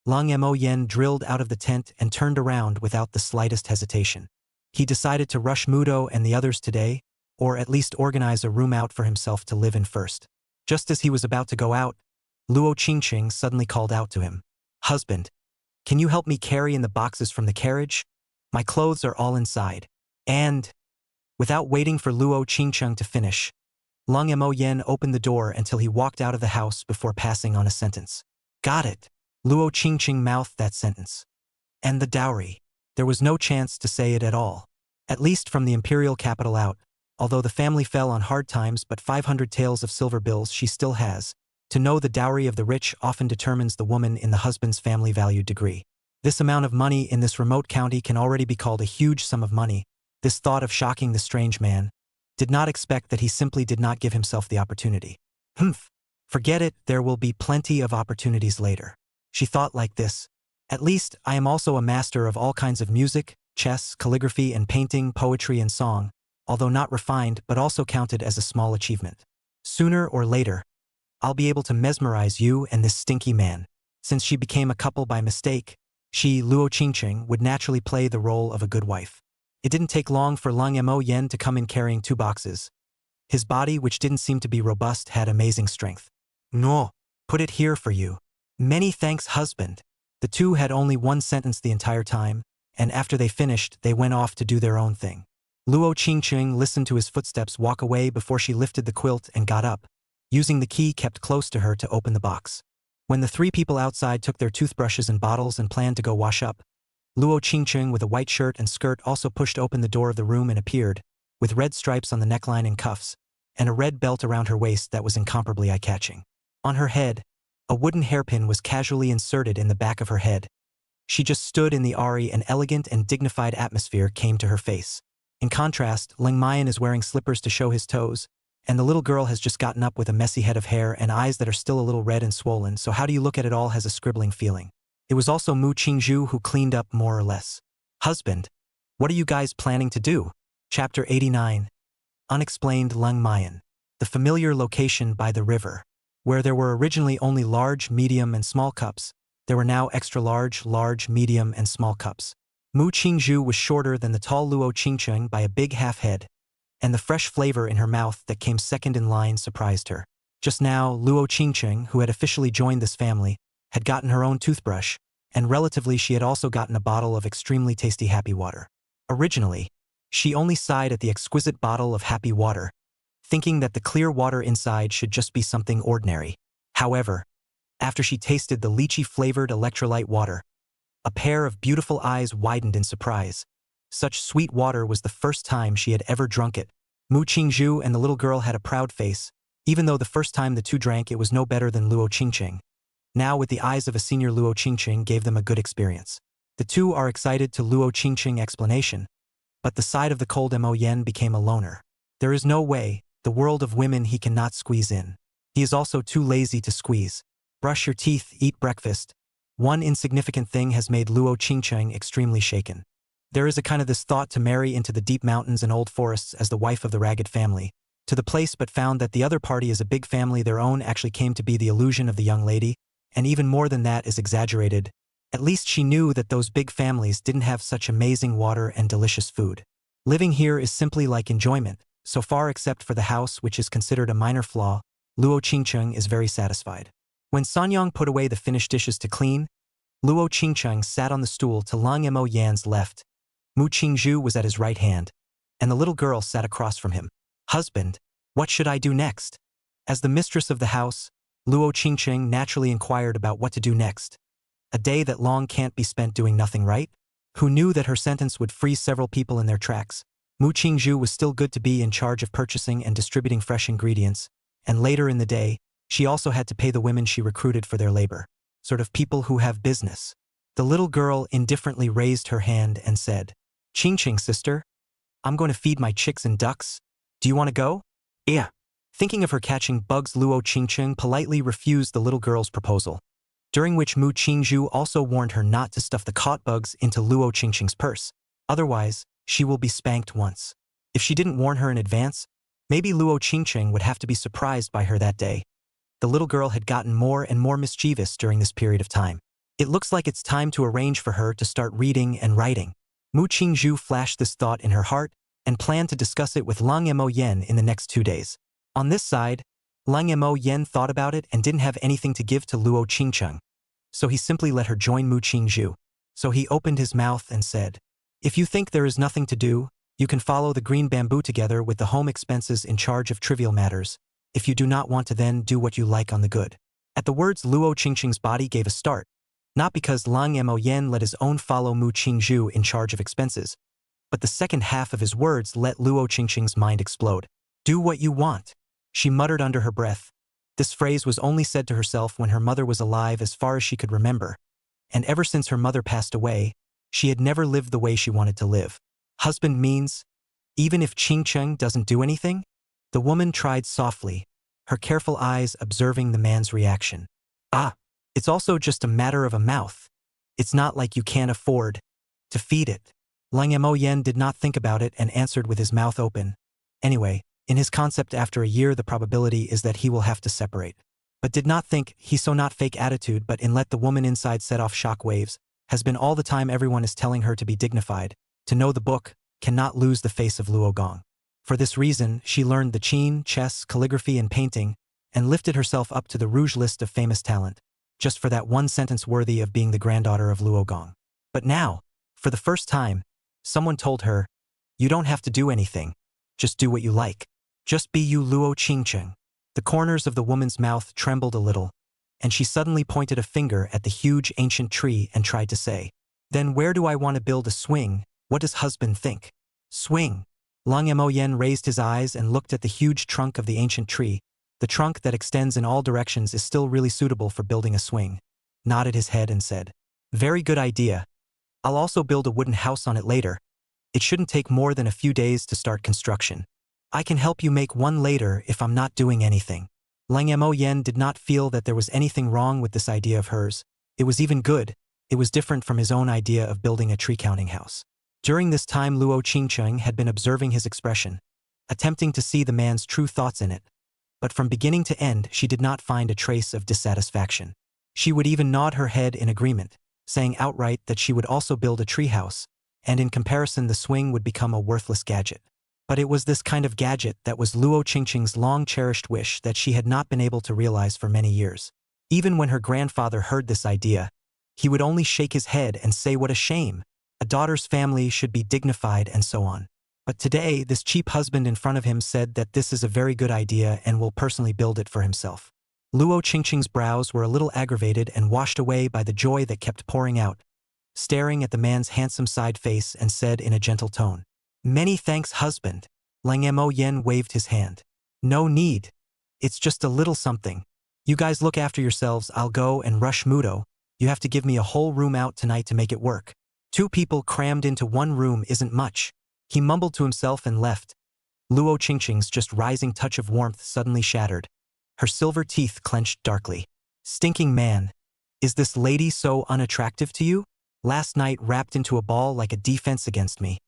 Leng Mo Yen drilled out of the tent and turned around without the slightest hesitation. He decided to rush Mudo and the others today, or at least organize a room out for himself to live in first. Just as he was about to go out, Luo Qingqing suddenly called out to him. Husband, can you help me carry in the boxes from the carriage? My clothes are all inside. And, without waiting for Luo Qingqing to finish, Leng Mo Yen opened the door until he walked out of the house before passing on a sentence. Got it. Luo Qingqing mouthed that sentence. And the dowry. There was no chance to say it at all. At least from the imperial capital out, although the family fell on hard times, but 500 taels of silver bills she still has. To know the dowry of the rich often determines the woman in the husband's family valued degree. This amount of money in this remote county can already be called a huge sum of money. This thought of shocking the strange man. Did not expect that he simply did not give himself the opportunity. Humph. Forget it, there will be plenty of opportunities later. She thought like this. At least, I am also a master of all kinds of music, chess, calligraphy and painting, poetry and song, although not refined but also counted as a small achievement. Sooner or later, I'll be able to mesmerize you and this stinky man. Since she became a couple by mistake, she, Luo Qingqing, would naturally play the role of a good wife. It didn't take long for Leng Mo Yen to come in carrying 2 boxes. His body, which didn't seem to be robust, had amazing strength. No, put it here for you. Many thanks, husband. The two had only one sentence the entire time, and after they finished, they went off to do their own thing. Luo Qingqing listened to his footsteps walk away before she lifted the quilt and got up, using the key kept close to her to open the box. When the 3 people outside took their toothbrushes and bottles and planned to go wash up, Luo Qingqing, with a white shirt and skirt, also pushed open the door of the room and appeared, with red stripes on the neckline and cuffs, and a red belt around her waist that was incomparably eye-catching. On her head, a wooden hairpin was casually inserted in the back of her head. She just stood in the airy and elegant and dignified atmosphere came to her face. In contrast, Leng Mayan is wearing slippers to show his toes, and the little girl has just gotten up with a messy head of hair and eyes that are still a little red and swollen, so how do you look at it all has a scribbling feeling. It was also Mu Qingzhu who cleaned up more or less. Husband, what are you guys planning to do? Chapter 89. Unexplained. Leng Mayan. The familiar location by the river. Where there were originally only large, medium, and small cups, there were now extra large, large, medium, and small cups. Mu Qingzhu was shorter than the tall Luo Qingqing by a big half head, and the fresh flavor in her mouth that came second in line surprised her. Just now, Luo Qingqing, who had officially joined this family, had gotten her own toothbrush, and relatively she had also gotten a bottle of extremely tasty happy water. Originally, she only sighed at the exquisite bottle of happy water, thinking that the clear water inside should just be something ordinary. However, after she tasted the lychee-flavored electrolyte water, a pair of beautiful eyes widened in surprise. Such sweet water was the first time she had ever drunk it. Mu Qingzhu and the little girl had a proud face, even though the first time the two drank it was no better than Luo Qingqing. Now with the eyes of a senior, Luo Qingqing gave them a good experience. The two are excited to Luo Qingqing explanation, but the side of the cold Mo Yen became a loner. There is no way, the world of women he cannot squeeze in. He is also too lazy to squeeze. Brush your teeth, eat breakfast. One insignificant thing has made Luo Qingqing extremely shaken. There is a kind of this thought to marry into the deep mountains and old forests as the wife of the ragged family, to the place, but found that the other party is a big family their own actually came to be the illusion of the young lady, and even more than that is exaggerated. At least she knew that those big families didn't have such amazing water and delicious food. Living here is simply like enjoyment, so far except for the house, which is considered a minor flaw. Luo Qingqing is very satisfied. When Sanyang put away the finished dishes to clean, Luo Qingqing sat on the stool to Lang Mo Yan's left. Mu Qingzhu was at his right hand, and the little girl sat across from him. Husband, what should I do next? As the mistress of the house, Luo Qingqing naturally inquired about what to do next. A day that long can't be spent doing nothing, right? Who knew that her sentence would freeze several people in their tracks? Mu Qingzhu was still good to be in charge of purchasing and distributing fresh ingredients, and later in the day, she also had to pay the women she recruited for their labor. Sort of people who have business. The little girl indifferently raised her hand and said, Qingqing sister, I'm going to feed my chicks and ducks. Do you want to go? Yeah. Thinking of her catching bugs, Luo Qingqing politely refused the little girl's proposal, during which Mu Qingzhu also warned her not to stuff the caught bugs into Luo Qingqing's purse. Otherwise, she will be spanked once. If she didn't warn her in advance, maybe Luo Qingqing would have to be surprised by her that day. The little girl had gotten more and more mischievous during this period of time. It looks like it's time to arrange for her to start reading and writing. Mu Qingzhu flashed this thought in her heart and planned to discuss it with Lang Mo Yen in the next 2 days. On this side, Lang Mo Yen thought about it and didn't have anything to give to Luo Qingqing, so he simply let her join Mu Qingzhu. So he opened his mouth and said, If you think there is nothing to do, you can follow the green bamboo together with the home expenses in charge of trivial matters. If you do not want to, then do what you like on the good. At the words, Luo Qingqing's body gave a start, not because Lang Mo Yen let his own follow Mu Qingzhu in charge of expenses, but the second half of his words let Luo Qingqing's mind explode. Do what you want, she muttered under her breath. This phrase was only said to herself when her mother was alive as far as she could remember, and ever since her mother passed away, she had never lived the way she wanted to live. Husband means, even if Qingqing doesn't do anything? The woman tried softly, her careful eyes observing the man's reaction. Ah, it's also just a matter of a mouth. It's not like you can't afford to feed it. Lang Mo Yen did not think about it and answered with his mouth open. Anyway, in his concept, after a year the probability is that he will have to separate. But did not think he so not fake attitude, but in let the woman inside set off shock waves, has been all the time everyone is telling her to be dignified, to know the book, cannot lose the face of Luo Gong. For this reason, she learned the qin, chess, calligraphy and painting, and lifted herself up to the rouge list of famous talent, just for that one sentence worthy of being the granddaughter of Luo Gong. But now, for the first time, someone told her, you don't have to do anything, just do what you like. Just be you, Luo Qingqing. The corners of the woman's mouth trembled a little, and she suddenly pointed a finger at the huge ancient tree and tried to say, Then where do I want to build a swing? What does husband think? Swing. Lang Mo Yen raised his eyes and looked at the huge trunk of the ancient tree. The trunk that extends in all directions is still really suitable for building a swing. Nodded his head and said, Very good idea. I'll also build a wooden house on it later. It shouldn't take more than a few days to start construction. I can help you make one later if I'm not doing anything. Lang Mo Yen did not feel that there was anything wrong with this idea of hers. It was even good. It was different from his own idea of building a tree-counting house. During this time, Luo Qingqing had been observing his expression, attempting to see the man's true thoughts in it. But from beginning to end, she did not find a trace of dissatisfaction. She would even nod her head in agreement, saying outright that she would also build a treehouse, and in comparison the swing would become a worthless gadget. But it was this kind of gadget that was Luo Qingqing's long-cherished wish that she had not been able to realize for many years. Even when her grandfather heard this idea, he would only shake his head and say what a shame. A daughter's family should be dignified and so on. But today, this cheap husband in front of him said that this is a very good idea and will personally build it for himself. Luo Qingqing's brows were a little aggravated and washed away by the joy that kept pouring out, staring at the man's handsome side face and said in a gentle tone, "Many thanks, husband." Lang Mo Yen waved his hand. "No need. It's just a little something. You guys look after yourselves, I'll go and rush Mudo. You have to give me a whole room out tonight to make it work. 2 people crammed into 1 room isn't much." He mumbled to himself and left. Luo Qingqing's just rising touch of warmth suddenly shattered. Her silver teeth clenched darkly. "Stinking man. Is this lady so unattractive to you? Last night wrapped into a ball like a defense against me.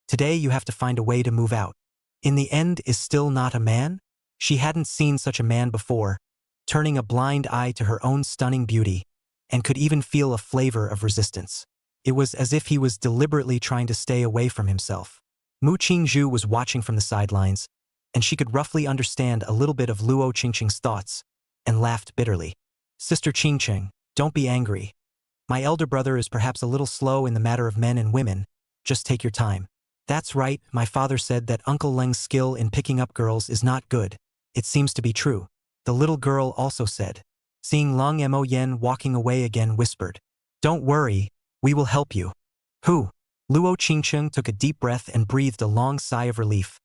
Today you have to find a way to move out. In the end is still not a man?" She hadn't seen such a man before, turning a blind eye to her own stunning beauty, and could even feel a flavor of resistance. It was as if he was deliberately trying to stay away from himself. Mu Qingzhu was watching from the sidelines, and she could roughly understand a little bit of Luo Qingqing's thoughts, and laughed bitterly. "Sister Qingqing, don't be angry. My elder brother is perhaps a little slow in the matter of men and women. Just take your time." "That's right, my father said that Uncle Leng's skill in picking up girls is not good. It seems to be true," the little girl also said. Seeing Lang Mo Yen walking away again whispered, "Don't worry, we will help you." "Who?" Luo Qingqing took a deep breath and breathed a long sigh of relief.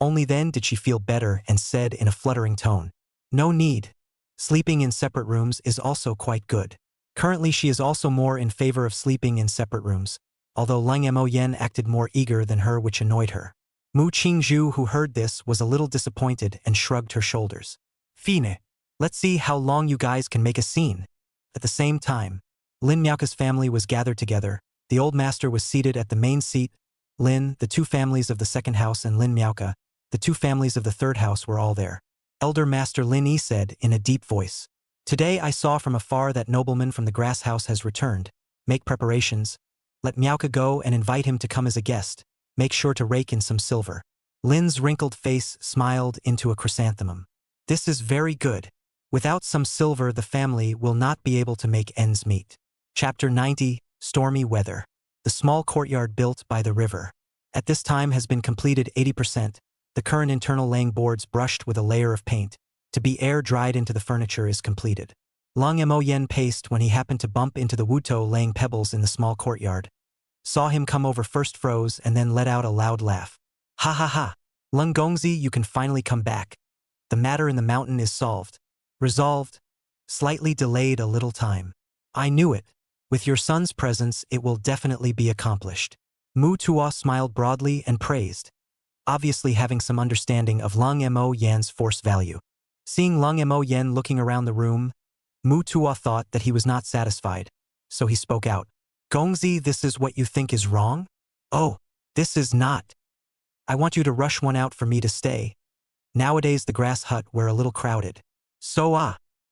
Only then did she feel better and said in a fluttering tone, "No need. Sleeping in separate rooms is also quite good." Currently she is also more in favor of sleeping in separate rooms, although Lang Mo Yen acted more eager than her, which annoyed her. Mu Qingzhu, who heard this, was a little disappointed and shrugged her shoulders. "Fine. Let's see how long you guys can make a scene." At the same time, Lin Miaoka's family was gathered together. The old master was seated at the main seat. Lin, the 2 families of the second house, and Lin Miaoka, the 2 families of the third house, were all there. Elder Master Lin Yi said in a deep voice, "Today I saw from afar that nobleman from the grass house has returned. Make preparations. Let Miaoka go and invite him to come as a guest. Make sure to rake in some silver." Lin's wrinkled face smiled into a chrysanthemum. "This is very good. Without some silver the family will not be able to make ends meet." Chapter 90, Stormy Weather. The small courtyard built by the river. At this time has been completed 80%. The current internal laying boards brushed with a layer of paint, to be air-dried into the furniture, is completed. Lang Mo Yen paced when he happened to bump into the Wuto laying pebbles in the small courtyard. Saw him come over, first froze and then let out a loud laugh. "Ha ha ha! Lung Gongzi, you can finally come back. The matter in the mountain is solved." "Resolved. Slightly delayed a little time." "I knew it. With your son's presence it will definitely be accomplished." Mu Tuo smiled broadly and praised, obviously having some understanding of Lang Mo Yan's force value. Seeing Lang Mo Yan looking around the room, Mu Tuo thought that he was not satisfied, so he spoke out. "Gongzi, this is what you think is wrong? Oh, this is not. I want you to rush one out for me to stay. Nowadays the grass hut were a little crowded." "So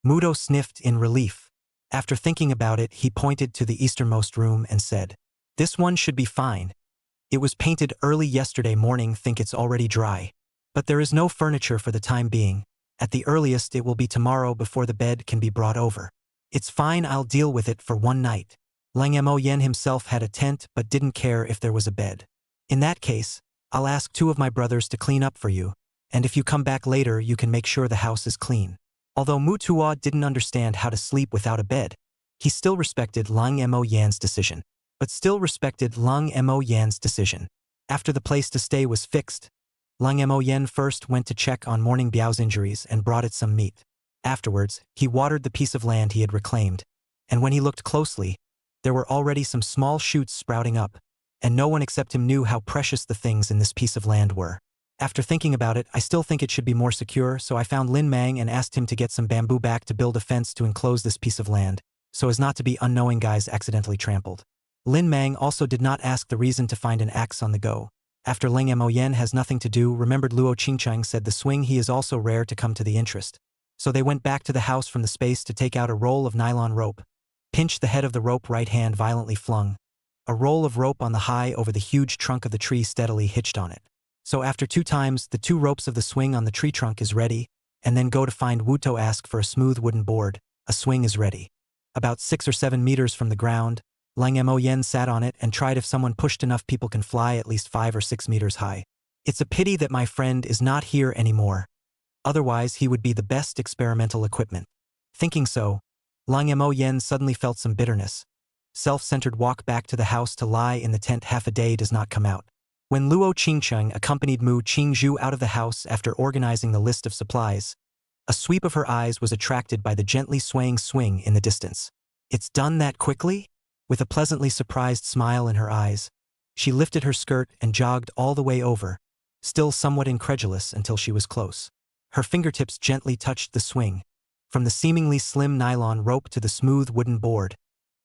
Mudo sniffed in relief. After thinking about it, he pointed to the easternmost room and said, "This one should be fine. It was painted early yesterday morning, think it's already dry. But there is no furniture for the time being. At the earliest it will be tomorrow before the bed can be brought over." "It's fine, I'll deal with it for one night." Lang Mo Yen himself had a tent but didn't care if there was a bed. "In that case, I'll ask 2 of my brothers to clean up for you, and if you come back later you can make sure the house is clean." Although Mu Tuo didn't understand how to sleep without a bed, he still respected Lang Mo Yan's decision. After the place to stay was fixed, Lang Mo Yen first went to check on Morning Biao's injuries and brought it some meat. Afterwards, he watered the piece of land he had reclaimed, and when he looked closely, there were already some small shoots sprouting up, and no one except him knew how precious the things in this piece of land were. After thinking about it, I still think it should be more secure, so I found Lin Mang and asked him to get some bamboo back to build a fence to enclose this piece of land, so as not to be unknowing guys accidentally trampled. Lin Mang also did not ask the reason to find an axe on the go. After Lang Mo Yen has nothing to do, remembered Luo Qingchang said the swing he is also rare to come to the interest. So they went back to the house from the space to take out a roll of nylon rope. Pinched the head of the rope, right hand violently flung. A roll of rope on the high over the huge trunk of the tree steadily hitched on it. So after 2 times, the 2 ropes of the swing on the tree trunk is ready, and then go to find Wuto, ask for a smooth wooden board. A swing is ready. About 6 or 7 meters from the ground, Lang Mo Yen sat on it and tried if someone pushed enough people can fly at least 5 or 6 meters high. It's a pity that my friend is not here anymore. Otherwise, he would be the best experimental equipment. Thinking so, Lang Mo Yen suddenly felt some bitterness. Self-centered walk back to the house to lie in the tent half a day does not come out. When Luo Qingcheng accompanied Mu Qingzhu out of the house after organizing the list of supplies, a sweep of her eyes was attracted by the gently swaying swing in the distance. It's done that quickly? With a pleasantly surprised smile in her eyes, she lifted her skirt and jogged all the way over, still somewhat incredulous until she was close. Her fingertips gently touched the swing. From the seemingly slim nylon rope to the smooth wooden board,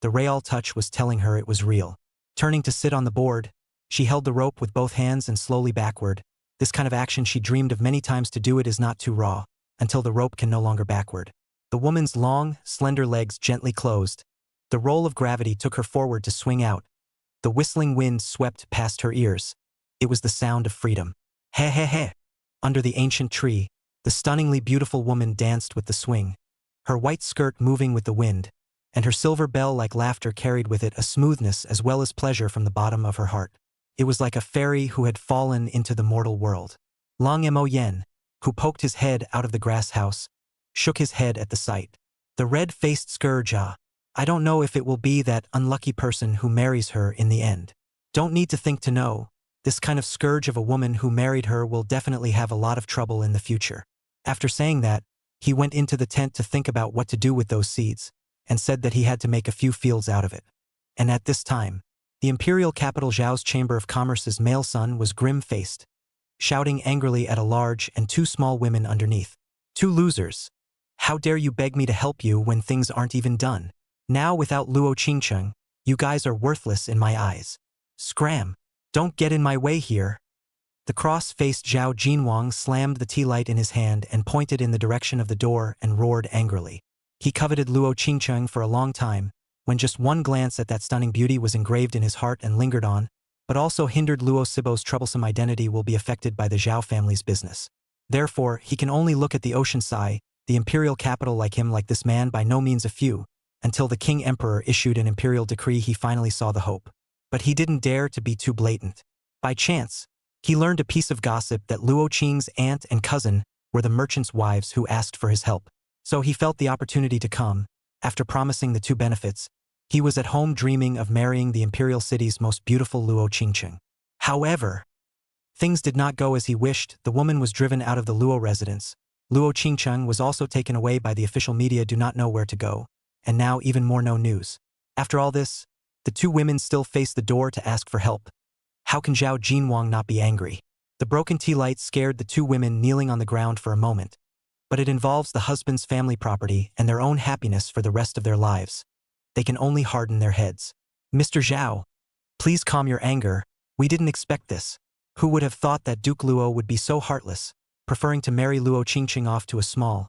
the real touch was telling her it was real. Turning to sit on the board, she held the rope with both hands and slowly backward. This kind of action she dreamed of many times to do. It is not too raw, until the rope can no longer backward. The woman's long, slender legs gently closed. The roll of gravity took her forward to swing out. The whistling wind swept past her ears. It was the sound of freedom. He he he. Under the ancient tree, the stunningly beautiful woman danced with the swing, her white skirt moving with the wind, and her silver bell-like laughter carried with it a smoothness as well as pleasure from the bottom of her heart. It was like a fairy who had fallen into the mortal world. Lang Mo Yen, who poked his head out of the grass house, shook his head at the sight. The red-faced scourge, I don't know if it will be that unlucky person who marries her in the end. Don't need to think to know. This kind of scourge of a woman who married her will definitely have a lot of trouble in the future. After saying that, he went into the tent to think about what to do with those seeds, and said that he had to make a few fields out of it. And at this time, the imperial capital Zhao's Chamber of Commerce's male son was grim-faced, shouting angrily at a large and two small women underneath. Two losers. How dare you beg me to help you when things aren't even done? Now without Luo Qingcheng, you guys are worthless in my eyes. Scram. Don't get in my way here. The cross-faced Zhao Jinwang slammed the tea light in his hand and pointed in the direction of the door and roared angrily. He coveted Luo Qingcheng for a long time, when just one glance at that stunning beauty was engraved in his heart and lingered on, but also hindered Luo Sibo's troublesome identity will be affected by the Zhao family's business. Therefore, he can only look at the ocean side, the imperial capital like him like this man by no means a few, until the king emperor issued an imperial decree he finally saw the hope. But he didn't dare to be too blatant. By chance, he learned a piece of gossip that Luo Qing's aunt and cousin were the merchants' wives who asked for his help. So he felt the opportunity to come. After promising the two benefits, he was at home dreaming of marrying the imperial city's most beautiful Luo Qingcheng. However, things did not go as he wished. The woman was driven out of the Luo residence. Luo Qingcheng was also taken away by the official media do not know where to go, and now even more no news. After all this, the two women still faced the door to ask for help. How can Zhao Jinwang not be angry? The broken tea light scared the two women kneeling on the ground for a moment, but it involves the husband's family property and their own happiness for the rest of their lives. They can only harden their heads. Mr. Zhao, please calm your anger. We didn't expect this. Who would have thought that Duke Luo would be so heartless, preferring to marry Luo Qingqing off to a small,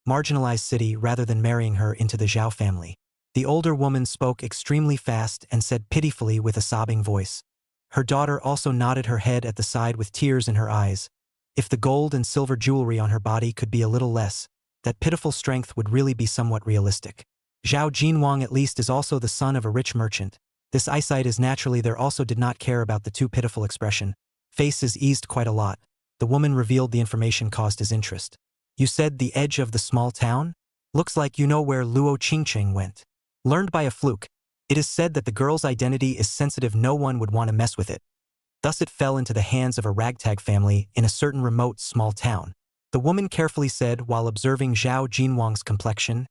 marginalized city rather than marrying her into the Zhao family? The older woman spoke extremely fast and said pitifully with a sobbing voice. Her daughter also nodded her head at the side with tears in her eyes. If the gold and silver jewelry on her body could be a little less, that pitiful strength would really be somewhat realistic. Zhao Jinwang at least is also the son of a rich merchant. This eyesight is naturally there also did not care about the too pitiful expression. Face is eased quite a lot. The woman revealed the information caused his interest. You said the edge of the small town? Looks like you know where Luo Qingqing went. Learned by a fluke. It is said that the girl's identity is sensitive, no one would want to mess with it. Thus it fell into the hands of a ragtag family in a certain remote small town. The woman carefully said while observing Zhao Jinwang's complexion.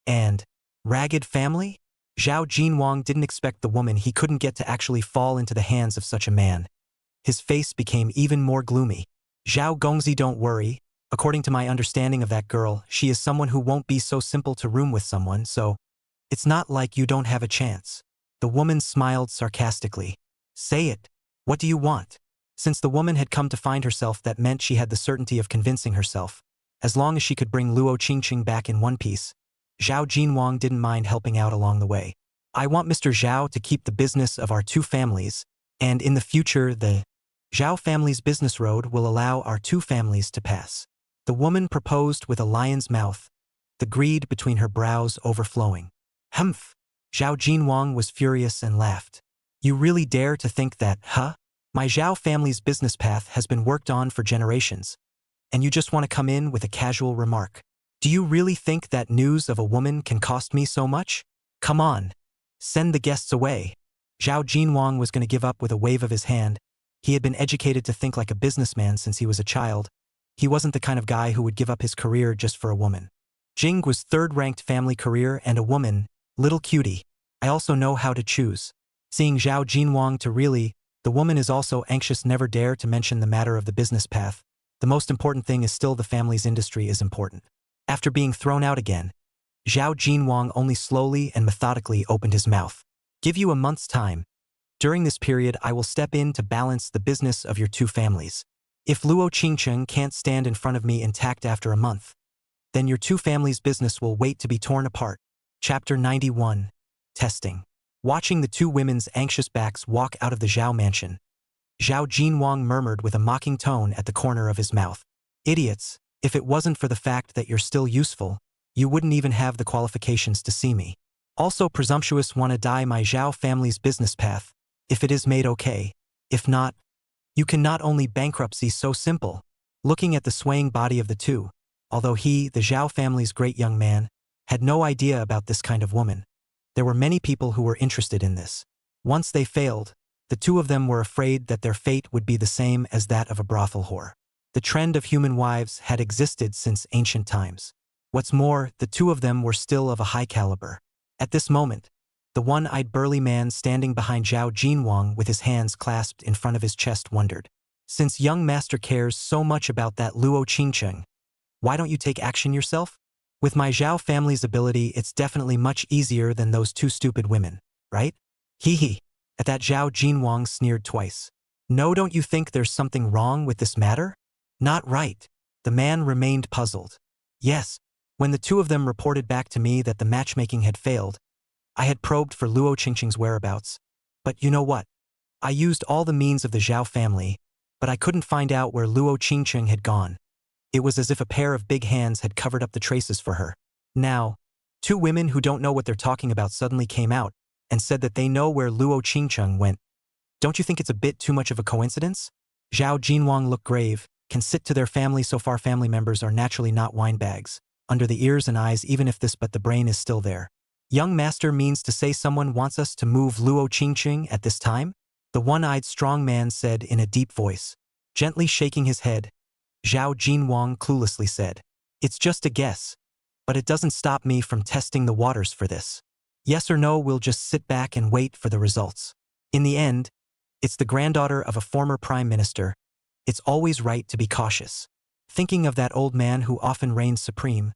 And ragged family? Zhao Jinwang didn't expect the woman he couldn't get to actually fall into the hands of such a man. His face became even more gloomy. Zhao Gongzi, don't worry. According to my understanding of that girl, she is someone who won't be so simple to room with someone, so it's not like you don't have a chance. The woman smiled sarcastically. Say it. What do you want? Since the woman had come to find herself, that meant she had the certainty of convincing herself. As long as she could bring Luo Qingqing back in one piece, Zhao Jinwang didn't mind helping out along the way. I want Mr. Zhao to keep the business of our two families, and in the future the Zhao family's business road will allow our two families to pass. The woman proposed with a lion's mouth, the greed between her brows overflowing. Humph. Zhao Jinwang was furious and laughed. You really dare to think that, huh? My Zhao family's business path has been worked on for generations, and you just want to come in with a casual remark. Do you really think that news of a woman can cost me so much? Come on. Send the guests away. Zhao Jinwang was going to give up with a wave of his hand. He had been educated to think like a businessman since he was a child. He wasn't the kind of guy who would give up his career just for a woman. Jing was third-ranked family career and a woman, little cutie. I also know how to choose. Seeing Zhao Jinwang to really, the woman is also anxious, never dare to mention the matter of the business path. The most important thing is still the family's industry is important. After being thrown out again, Zhao Jinwang only slowly and methodically opened his mouth. Give you a month's time. During this period, I will step in to balance the business of your two families. If Luo Qingcheng can't stand in front of me intact after a month, then your two families' business will wait to be torn apart. Chapter 91. Testing. Watching the two women's anxious backs walk out of the Zhao mansion, Zhao Jinwang murmured with a mocking tone at the corner of his mouth. Idiots, if it wasn't for the fact that you're still useful, you wouldn't even have the qualifications to see me. Also presumptuous, wanna die my Zhao family's business path, if it is made okay. If not, you can not only bankruptcy so simple. Looking at the swaying body of the two, although he, the Zhao family's great young man, had no idea about this kind of woman, there were many people who were interested in this. Once they failed, the two of them were afraid that their fate would be the same as that of a brothel whore. The trend of human wives had existed since ancient times. What's more, the two of them were still of a high caliber. At this moment, the one-eyed burly man standing behind Zhao Jinwang with his hands clasped in front of his chest wondered. Since young master cares so much about that Luo Qingcheng, why don't you take action yourself? With my Zhao family's ability, it's definitely much easier than those two stupid women, right? Hee hee. At that, Zhao Jinwang sneered twice. No, don't you think there's something wrong with this matter? Not right. The man remained puzzled. Yes, when the two of them reported back to me that the matchmaking had failed, I had probed for Luo Qingcheng's whereabouts. But you know what? I used all the means of the Zhao family, but I couldn't find out where Luo Qingcheng had gone. It was as if a pair of big hands had covered up the traces for her. Now, two women who don't know what they're talking about suddenly came out and said that they know where Luo Qingcheng went. Don't you think it's a bit too much of a coincidence? Zhao Jinwang looked grave. Can sit to their family so far. Family members are naturally not windbags, under the ears and eyes even if this but the brain is still there. Young master means to say someone wants us to move Luo Qingcheng at this time? The one-eyed strong man said in a deep voice. Gently shaking his head, Zhao Jinwang cluelessly said, it's just a guess, but it doesn't stop me from testing the waters for this. Yes or no, we'll just sit back and wait for the results. In the end, it's the granddaughter of a former prime minister. It's always right to be cautious. Thinking of that old man who often reigned supreme,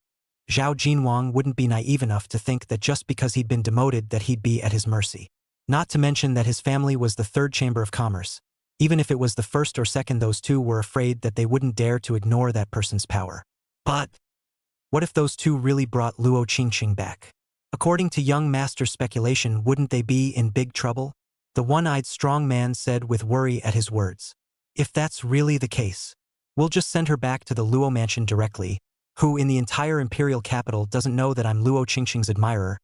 Zhao Jinwang wouldn't be naive enough to think that just because he'd been demoted that he'd be at his mercy. Not to mention that his family was the third chamber of commerce. Even if it was the first or second, those two were afraid that they wouldn't dare to ignore that person's power. But what if those two really brought Luo Qingcheng back? According to young master's speculation, wouldn't they be in big trouble? The one-eyed strong man said with worry at his words. If that's really the case, we'll just send her back to the Luo mansion directly. Who in the entire imperial capital doesn't know that I'm Luo Qingcheng's admirer?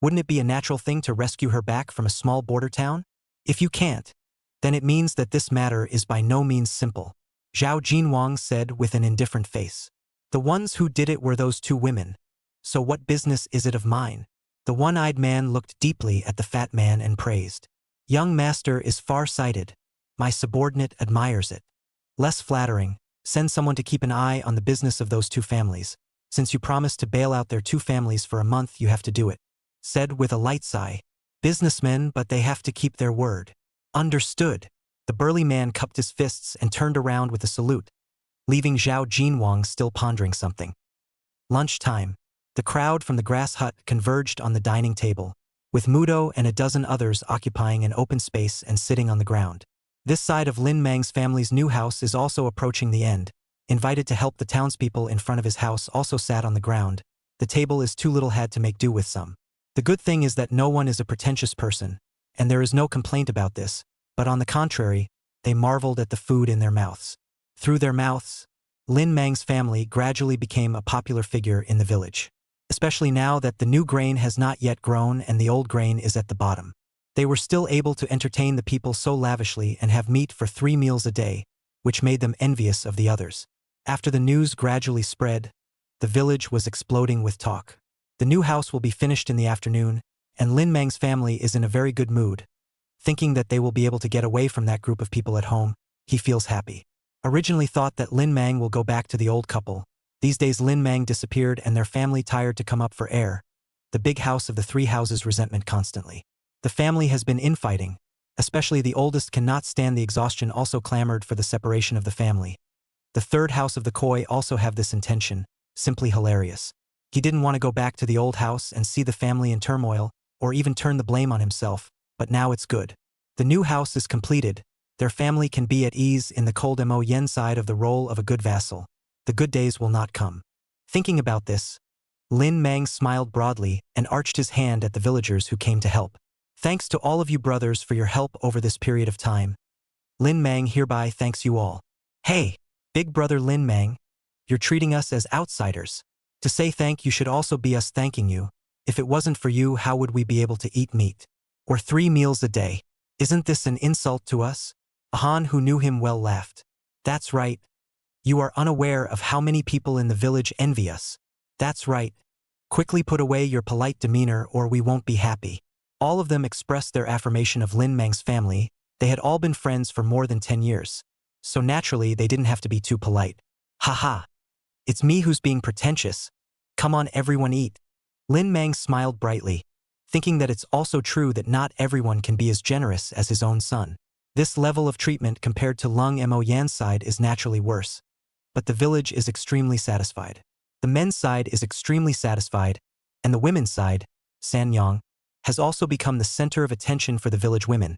Wouldn't it be a natural thing to rescue her back from a small border town? If you can't, then it means that this matter is by no means simple, Zhao Jinwang said with an indifferent face. The ones who did it were those two women. So what business is it of mine? The one-eyed man looked deeply at the fat man and praised. Young master is far-sighted. My subordinate admires it. Less flattering, send someone to keep an eye on the business of those two families. Since you promised to bail out their two families for a month, you have to do it. Said with a light sigh. Businessmen, but they have to keep their word. Understood. The burly man cupped his fists and turned around with a salute, leaving Zhao Jinwang still pondering something. Lunchtime. The crowd from the grass hut converged on the dining table, with Mudo and a dozen others occupying an open space and sitting on the ground. This side of Lin Mang's family's new house is also approaching the end. Invited to help the townspeople in front of his house also sat on the ground. The table is too little, had to make do with some. The good thing is that no one is a pretentious person, and there is no complaint about this, but on the contrary, they marveled at the food in their mouths. Through their mouths, Lin Mang's family gradually became a popular figure in the village. especially now that the new grain has not yet grown and the old grain is at the bottom. They were still able to entertain the people so lavishly and have meat for 3 meals a day, which made them envious of the others. After the news gradually spread, the village was exploding with talk. The new house will be finished in the afternoon, and Lin Mang's family is in a very good mood. Thinking that they will be able to get away from that group of people at home, he feels happy. Originally thought that Lin Mang will go back to the old couple. These days Lin Mang disappeared and their family tired to come up for air. The big house of the 3 houses resentment constantly. The family has been infighting. Especially the oldest cannot stand the exhaustion also clamored for the separation of the family. The 3rd house of the Koi also have this intention, simply hilarious. He didn't want to go back to the old house and see the family in turmoil, or even turn the blame on himself, but now it's good. The new house is completed. Their family can be at ease in the cold Mo Yen side of the role of a good vassal. The good days will not come. Thinking about this, Lin Mang smiled broadly and arched his hand at the villagers who came to help. Thanks to all of you brothers for your help over this period of time. Lin Mang hereby thanks you all. Hey, big brother Lin Mang, you're treating us as outsiders. To say thank you should also be us thanking you. If it wasn't for you, how would we be able to eat meat? Or 3 meals a day? Isn't this an insult to us? Han, who knew him well, laughed. That's right. You are unaware of how many people in the village envy us. That's right. Quickly put away your polite demeanor or we won't be happy. All of them expressed their affirmation of Lin Mang's family. They had all been friends for more than 10 years. So naturally, they didn't have to be too polite. Haha. It's me who's being pretentious. Come on everyone eat. Lin Mang smiled brightly, thinking that it's also true that not everyone can be as generous as his own son. This level of treatment compared to Lung Mo Yan's side is naturally worse. But the village is extremely satisfied. The men's side is extremely satisfied, and the women's side, Sanyang, has also become the center of attention for the village women,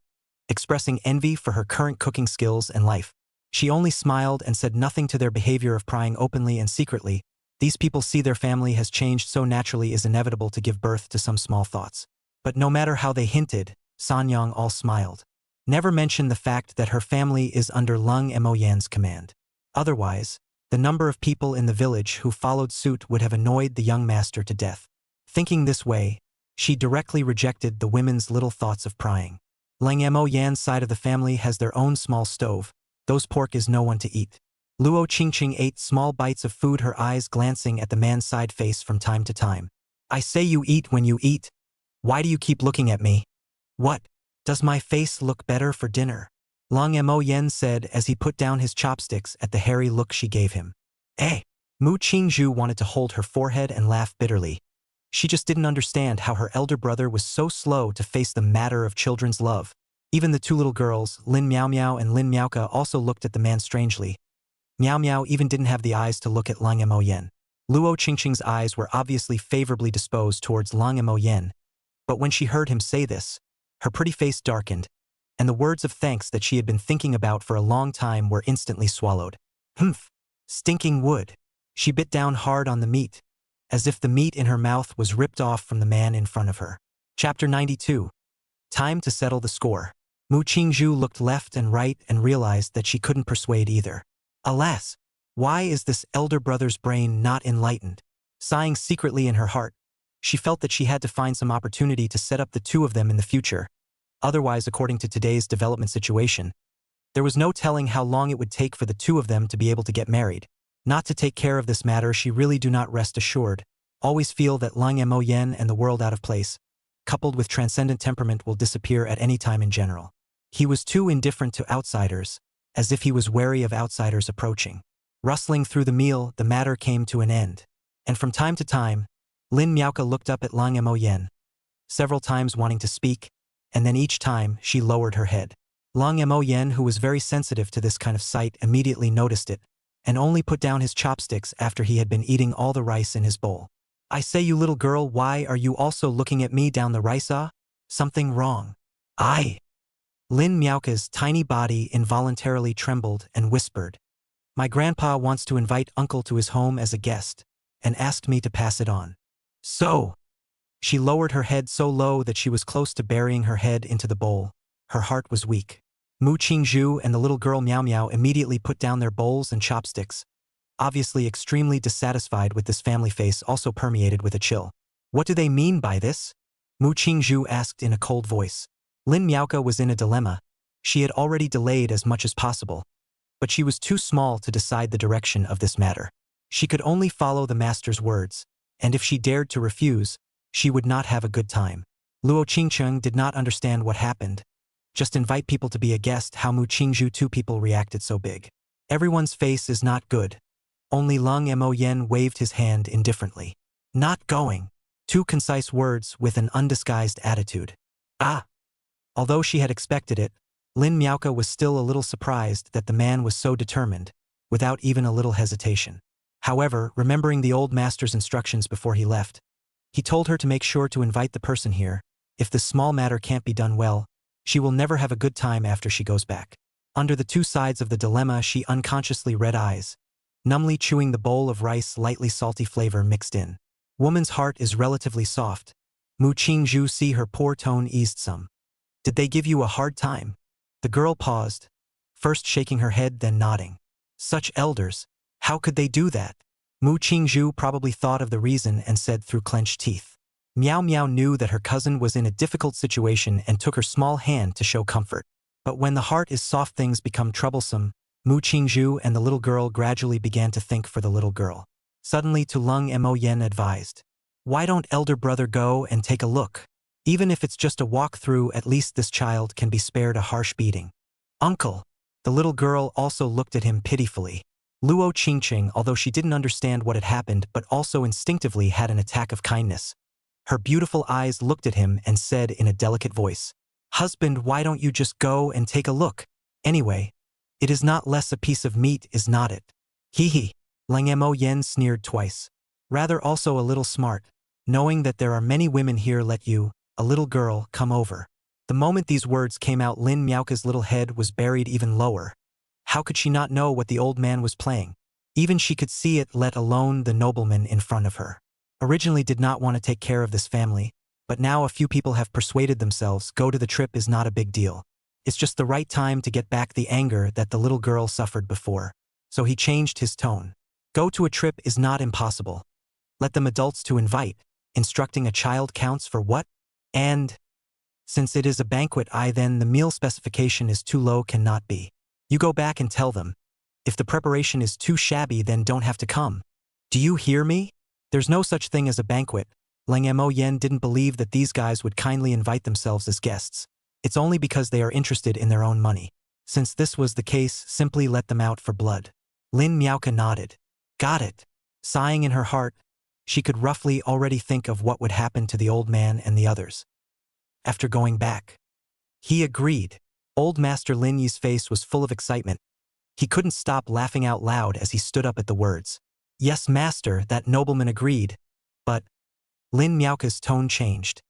expressing envy for her current cooking skills and life. She only smiled and said nothing to their behavior of prying openly and secretly. These people see their family has changed so naturally is inevitable to give birth to some small thoughts. But no matter how they hinted, Sanyang all smiled. Never mentioned the fact that her family is under Lung Mo Yan's command. Otherwise, the number of people in the village who followed suit would have annoyed the young master to death. Thinking this way, she directly rejected the women's little thoughts of prying. Lung Mo Yan's side of the family has their own small stove. Those pork is no one to eat. Luo Qingqing ate small bites of food, her eyes glancing at the man's side face from time to time. I say you eat when you eat. Why do you keep looking at me? What? Does my face look better for dinner? Lung Mo Yen said as he put down his chopsticks at the hairy look she gave him. Eh? Mu Qingzhu wanted to hold her forehead and laugh bitterly. She just didn't understand how her elder brother was so slow to face the matter of children's love. Even the 2 little girls, Lin Miao Miao and Lin Miaoka, also looked at the man strangely. Miao Miao even didn't have the eyes to look at Lung Mo Yen. Luo Qingqing's eyes were obviously favorably disposed towards Lung Mo Yen, but when she heard him say this, her pretty face darkened, and the words of thanks that she had been thinking about for a long time were instantly swallowed. Humph! Stinking wood. She bit down hard on the meat, as if the meat in her mouth was ripped off from the man in front of her. Chapter 92. Time to settle the score. Mu Qingzhu looked left and right and realized that she couldn't persuade either. Alas! Why is this elder brother's brain not enlightened? Sighing secretly in her heart, she felt that she had to find some opportunity to set up the 2 of them in the future. Otherwise, according to today's development situation, there was no telling how long it would take for the 2 of them to be able to get married. Not to take care of this matter, she really do not rest assured. Always feel that Lung Mo Yen and the world out of place, coupled with transcendent temperament, will disappear at any time in general. He was too indifferent to outsiders, as if he was wary of outsiders approaching. Rustling through the meal, the matter came to an end. And from time to time, Lin Miaoka looked up at Lung Mo Yen, several times wanting to speak, and then each time she lowered her head. Lung Mo Yen, who was very sensitive to this kind of sight, immediately noticed it, and only put down his chopsticks after he had been eating all the rice in his bowl. I say, you little girl, why are you also looking at me down the rice? Something wrong. Lin Miaoka's tiny body involuntarily trembled and whispered, my grandpa wants to invite uncle to his home as a guest, and asked me to pass it on. So, she lowered her head so low that she was close to burying her head into the bowl. Her heart was weak. Mu Qingzhu and the little girl Miao Miao immediately put down their bowls and chopsticks. obviously extremely dissatisfied with this family face also permeated with a chill. What do they mean by this? Mu Qingzhu asked in a cold voice. Lin Miaoka was in a dilemma. She had already delayed as much as possible, but she was too small to decide the direction of this matter. She could only follow the master's words, and if she dared to refuse, she would not have a good time. Luo Qingcheng did not understand what happened. Just invite people to be a guest. How Mu Qingzhu two people reacted so big. Everyone's face is not good. Only Lung Mo Yen waved his hand indifferently. Not going. Two concise words with an undisguised attitude. Ah! Although she had expected it, Lin Miaoka was still a little surprised that the man was so determined, without even a little hesitation. However, remembering the old master's instructions before he left, he told her to make sure to invite the person here. If this small matter can't be done well, she will never have a good time after she goes back. Under the two sides of the dilemma, she unconsciously read eyes, numbly chewing the bowl of rice, lightly salty flavor mixed in. Woman's heart is relatively soft. Mu Qingzhu see her poor tone eased some. Did they give you a hard time? The girl paused, first shaking her head then nodding. Such elders, how could they do that? Mu Qingzhu probably thought of the reason and said through clenched teeth. Miao Miao knew that her cousin was in a difficult situation and took her small hand to show comfort. But when the heart is soft, things become troublesome. Mu Qingzhu and the little girl gradually began to think for the little girl. Suddenly Tu Lung Mo Yen advised. Why don't elder brother go and take a look? Even if it's just a walk through, at least this child can be spared a harsh beating. Uncle! The little girl also looked at him pitifully. Luo Qingqing, although she didn't understand what had happened but also instinctively had an attack of kindness. Her beautiful eyes looked at him and said in a delicate voice, Husband, why don't you just go and take a look? Anyway, it is not less a piece of meat, is not it? Hee hee. Lang Mo Yen sneered twice. Rather also a little smart, knowing that there are many women here. Let you, a little girl, come over. The moment these words came out, Lin Miaoka's little head was buried even lower. How could she not know what the old man was playing? Even she could see it, let alone the nobleman in front of her. Originally did not want to take care of this family, but now a few people have persuaded themselves go to the trip is not a big deal. It's just the right time to get back the anger that the little girl suffered before. So he changed his tone. Go to a trip is not impossible. Let them adults to invite. Instructing a child counts for what? And since it is a banquet, then the meal specification is too low, cannot be. You go back and tell them. If the preparation is too shabby, then don't have to come. Do you hear me? There's no such thing as a banquet. Lang Mo Yen didn't believe that these guys would kindly invite themselves as guests. It's only because they are interested in their own money. Since this was the case, simply let them out for blood. Lin Miaoka nodded. Got it. Sighing in her heart, she could roughly already think of what would happen to the old man and the others. After going back, he agreed. Old Master Lin Yi's face was full of excitement. He couldn't stop laughing out loud as he stood up at the words. Yes, master, that nobleman agreed. But Lin Miaoka's tone changed.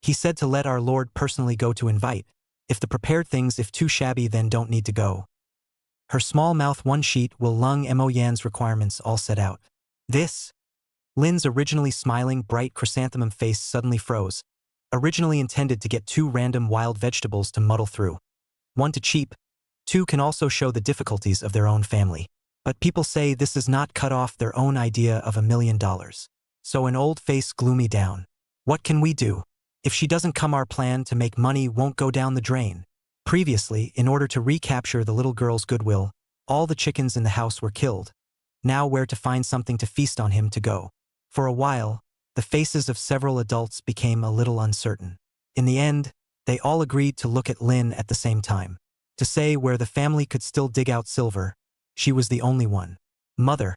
He said to let our lord personally go to invite. If the prepared things if too shabby, then don't need to go. Her small mouth one sheet will Lung Mo Yan's requirements all set out. This? Lin's originally smiling bright chrysanthemum face suddenly froze. Originally intended to get 2 random wild vegetables to muddle through. 1 to cheap, 2 can also show the difficulties of their own family. But people say this is not cut off their own idea of $1 million. So an old face gloomy down. What can we do? If she doesn't come, our plan to make money won't go down the drain. Previously, in order to recapture the little girl's goodwill, all the chickens in the house were killed. Now where to find something to feast on him to go? For a while, the faces of several adults became a little uncertain. In the end, they all agreed to look at Lin at the same time. To say where the family could still dig out silver, she was the only one. Mother,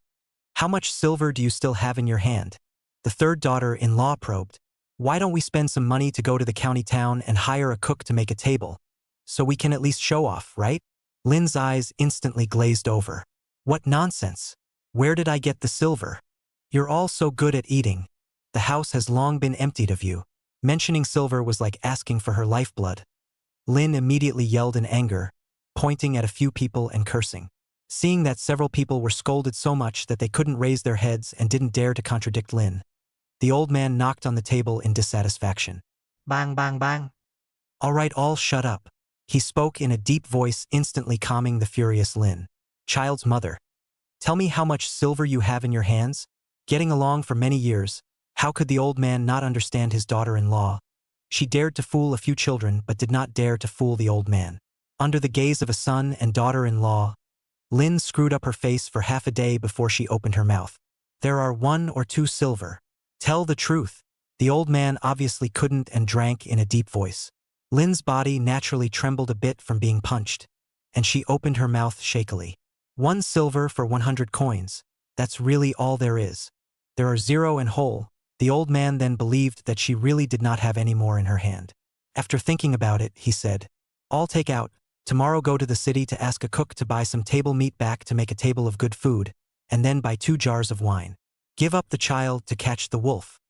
how much silver do you still have in your hand? The third daughter-in-law probed. Why don't we spend some money to go to the county town and hire a cook to make a table? So we can at least show off, right? Lin's eyes instantly glazed over. What nonsense! Where did I get the silver? You're all so good at eating. The house has long been emptied of you. Mentioning silver was like asking for her lifeblood. Lin immediately yelled in anger, pointing at a few people and cursing. Seeing that several people were scolded so much that they couldn't raise their heads and didn't dare to contradict Lin, the old man knocked on the table in dissatisfaction. Bang, bang, bang. All right, all shut up. He spoke in a deep voice, instantly calming the furious Lin. Child's mother. Tell me how much silver you have in your hands? Getting along for many years, how could the old man not understand his daughter-in-law? She dared to fool a few children but did not dare to fool the old man. Under the gaze of a son and daughter-in-law, Lin screwed up her face for half a day before she opened her mouth. There are 1 or 2 silver. Tell the truth. The old man obviously couldn't and drank in a deep voice. Lin's body naturally trembled a bit from being punched, and she opened her mouth shakily. 1 silver for 100 coins. That's really all there is. There are 0 and whole. The old man then believed that she really did not have any more in her hand. After thinking about it, he said, "I'll take out. Tomorrow go to the city to ask a cook to buy some table meat back to make a table of good food, and then buy 2 jars of wine. Give up the child to catch the wolf."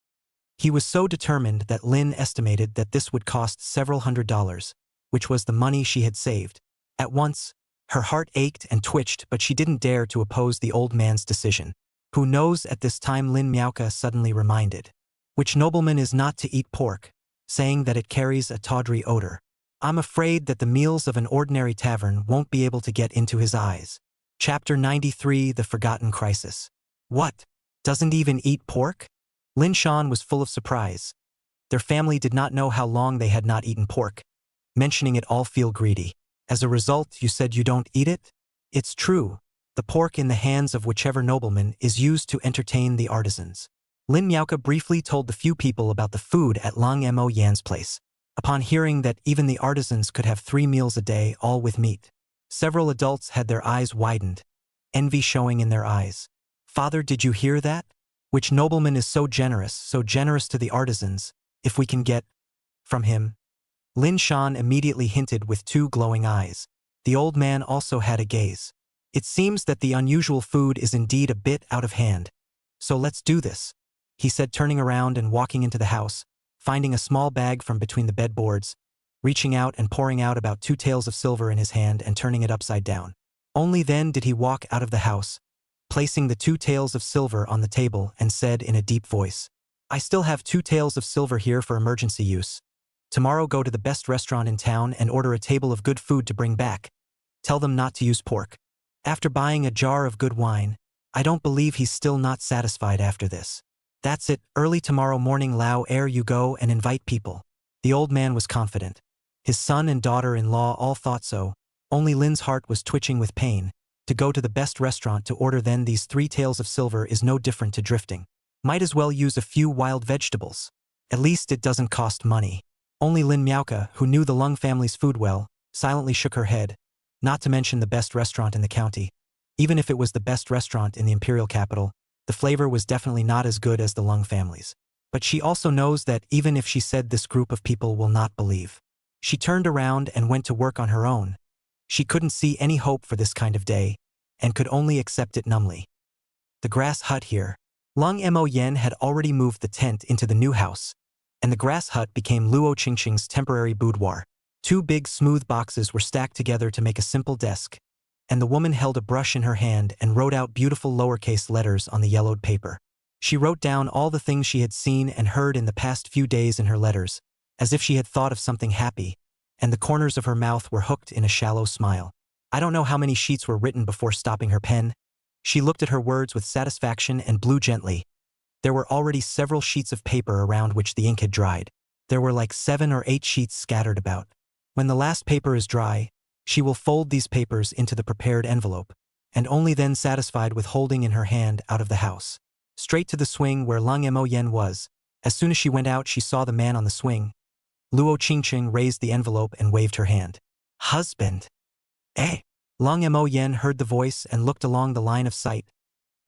He was so determined that Lin estimated that this would cost several $100s, which was the money she had saved. At once, her heart ached and twitched, but she didn't dare to oppose the old man's decision. Who knows, at this time Lin Miaoka suddenly reminded. Which nobleman is not to eat pork, saying that it carries a tawdry odor. I'm afraid that the meals of an ordinary tavern won't be able to get into his eyes. Chapter 93, The Forgotten Crisis. What? Doesn't even eat pork? Lin Shan was full of surprise. Their family did not know how long they had not eaten pork. Mentioning it all feel greedy. As a result, you said you don't eat it? It's true. The pork in the hands of whichever nobleman is used to entertain the artisans. Lin Miaoka briefly told the few people about the food at Lang Mo Yan's place. Upon hearing that even the artisans could have 3 meals a day, all with meat, several adults had their eyes widened, envy showing in their eyes. Father, did you hear that? Which nobleman is so generous to the artisans, if we can get from him? Lin Shan immediately hinted with 2 glowing eyes. The old man also had a gaze. It seems that the unusual food is indeed a bit out of hand. So let's do this, he said, turning around and walking into the house, finding a small bag from between the bedboards, reaching out and pouring out about 2 taels of silver in his hand and turning it upside down. Only then did he walk out of the house, placing the 2 taels of silver on the table, and said in a deep voice, I still have 2 taels of silver here for emergency use. Tomorrow go to the best restaurant in town and order a table of good food to bring back. Tell them not to use pork. After buying a jar of good wine, I don't believe he's still not satisfied after this. That's it, early tomorrow morning Lao ere you go and invite people. The old man was confident. His son and daughter-in-law all thought so. Only Lin's heart was twitching with pain. To go to the best restaurant to order then these 3 taels of silver is no different to drifting. Might as well use a few wild vegetables. At least it doesn't cost money. Only Lin Miaoka, who knew the Lung family's food well, silently shook her head. Not to mention the best restaurant in the county. Even if it was the best restaurant in the imperial capital, the flavor was definitely not as good as the Lung family's. But she also knows that even if she said, this group of people will not believe. She turned around and went to work on her own. She couldn't see any hope for this kind of day, and could only accept it numbly. The grass hut here. Lung Mo Yen had already moved the tent into the new house, and the grass hut became Luo Qingqing's temporary boudoir. 2 big smooth boxes were stacked together to make a simple desk, and the woman held a brush in her hand and wrote out beautiful lowercase letters on the yellowed paper. She wrote down all the things she had seen and heard in the past few days in her letters, as if she had thought of something happy, and the corners of her mouth were hooked in a shallow smile. I don't know how many sheets were written before stopping her pen. She looked at her words with satisfaction and blew gently. There were already several sheets of paper around which the ink had dried. There were like 7 or 8 sheets scattered about. When the last paper is dry, she will fold these papers into the prepared envelope, and only then satisfied with holding in her hand out of the house. Straight to the swing where Lung Mo Yen was. As soon as she went out, she saw the man on the swing. Luo Qingqing raised the envelope and waved her hand. Husband. Eh? Lung Mo Yen heard the voice and looked along the line of sight.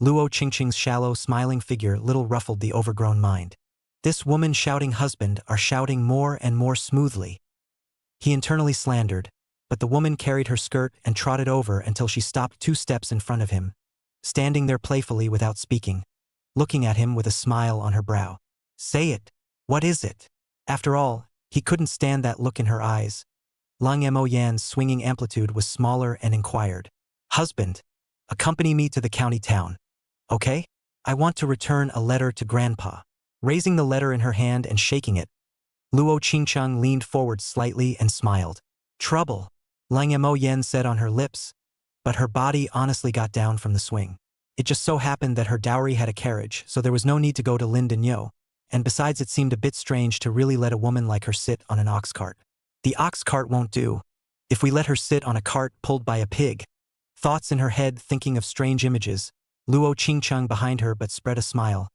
Luo Qingqing's shallow, smiling figure little ruffled the overgrown mind. This woman shouting husband are shouting more and more smoothly. He internally slandered, but the woman carried her skirt and trotted over until she stopped 2 steps in front of him, standing there playfully without speaking, looking at him with a smile on her brow. Say it. What is it? After all, he couldn't stand that look in her eyes. Lung Mo Yan's swinging amplitude was smaller and inquired. Husband, accompany me to the county town. Okay? I want to return a letter to Grandpa. Raising the letter in her hand and shaking it, Luo Qingqing leaned forward slightly and smiled. Trouble, Lung Mo Yen said on her lips, but her body honestly got down from the swing. It just so happened that her dowry had a carriage, so there was no need to go to Lin Denyo, and besides it seemed a bit strange to really let a woman like her sit on an ox cart. The ox cart won't do. If we let her sit on a cart pulled by a pig. Thoughts in her head thinking of strange images, Luo Qingcheng behind her but spread a smile.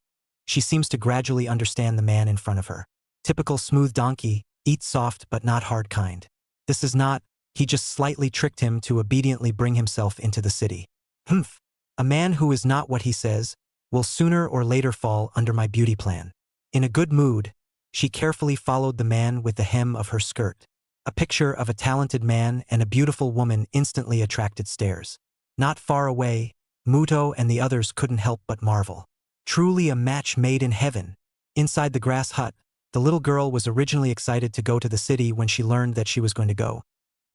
She seems to gradually understand the man in front of her. Typical smooth donkey, eat soft but not hard kind. This is not, he just slightly tricked him to obediently bring himself into the city. Humph. A man who is not what he says will sooner or later fall under my beauty plan. In a good mood, she carefully followed the man with the hem of her skirt. A picture of a talented man and a beautiful woman instantly attracted stares. Not far away, Muto and the others couldn't help but marvel. Truly a match made in heaven. Inside the grass hut, the little girl was originally excited to go to the city when she learned that she was going to go.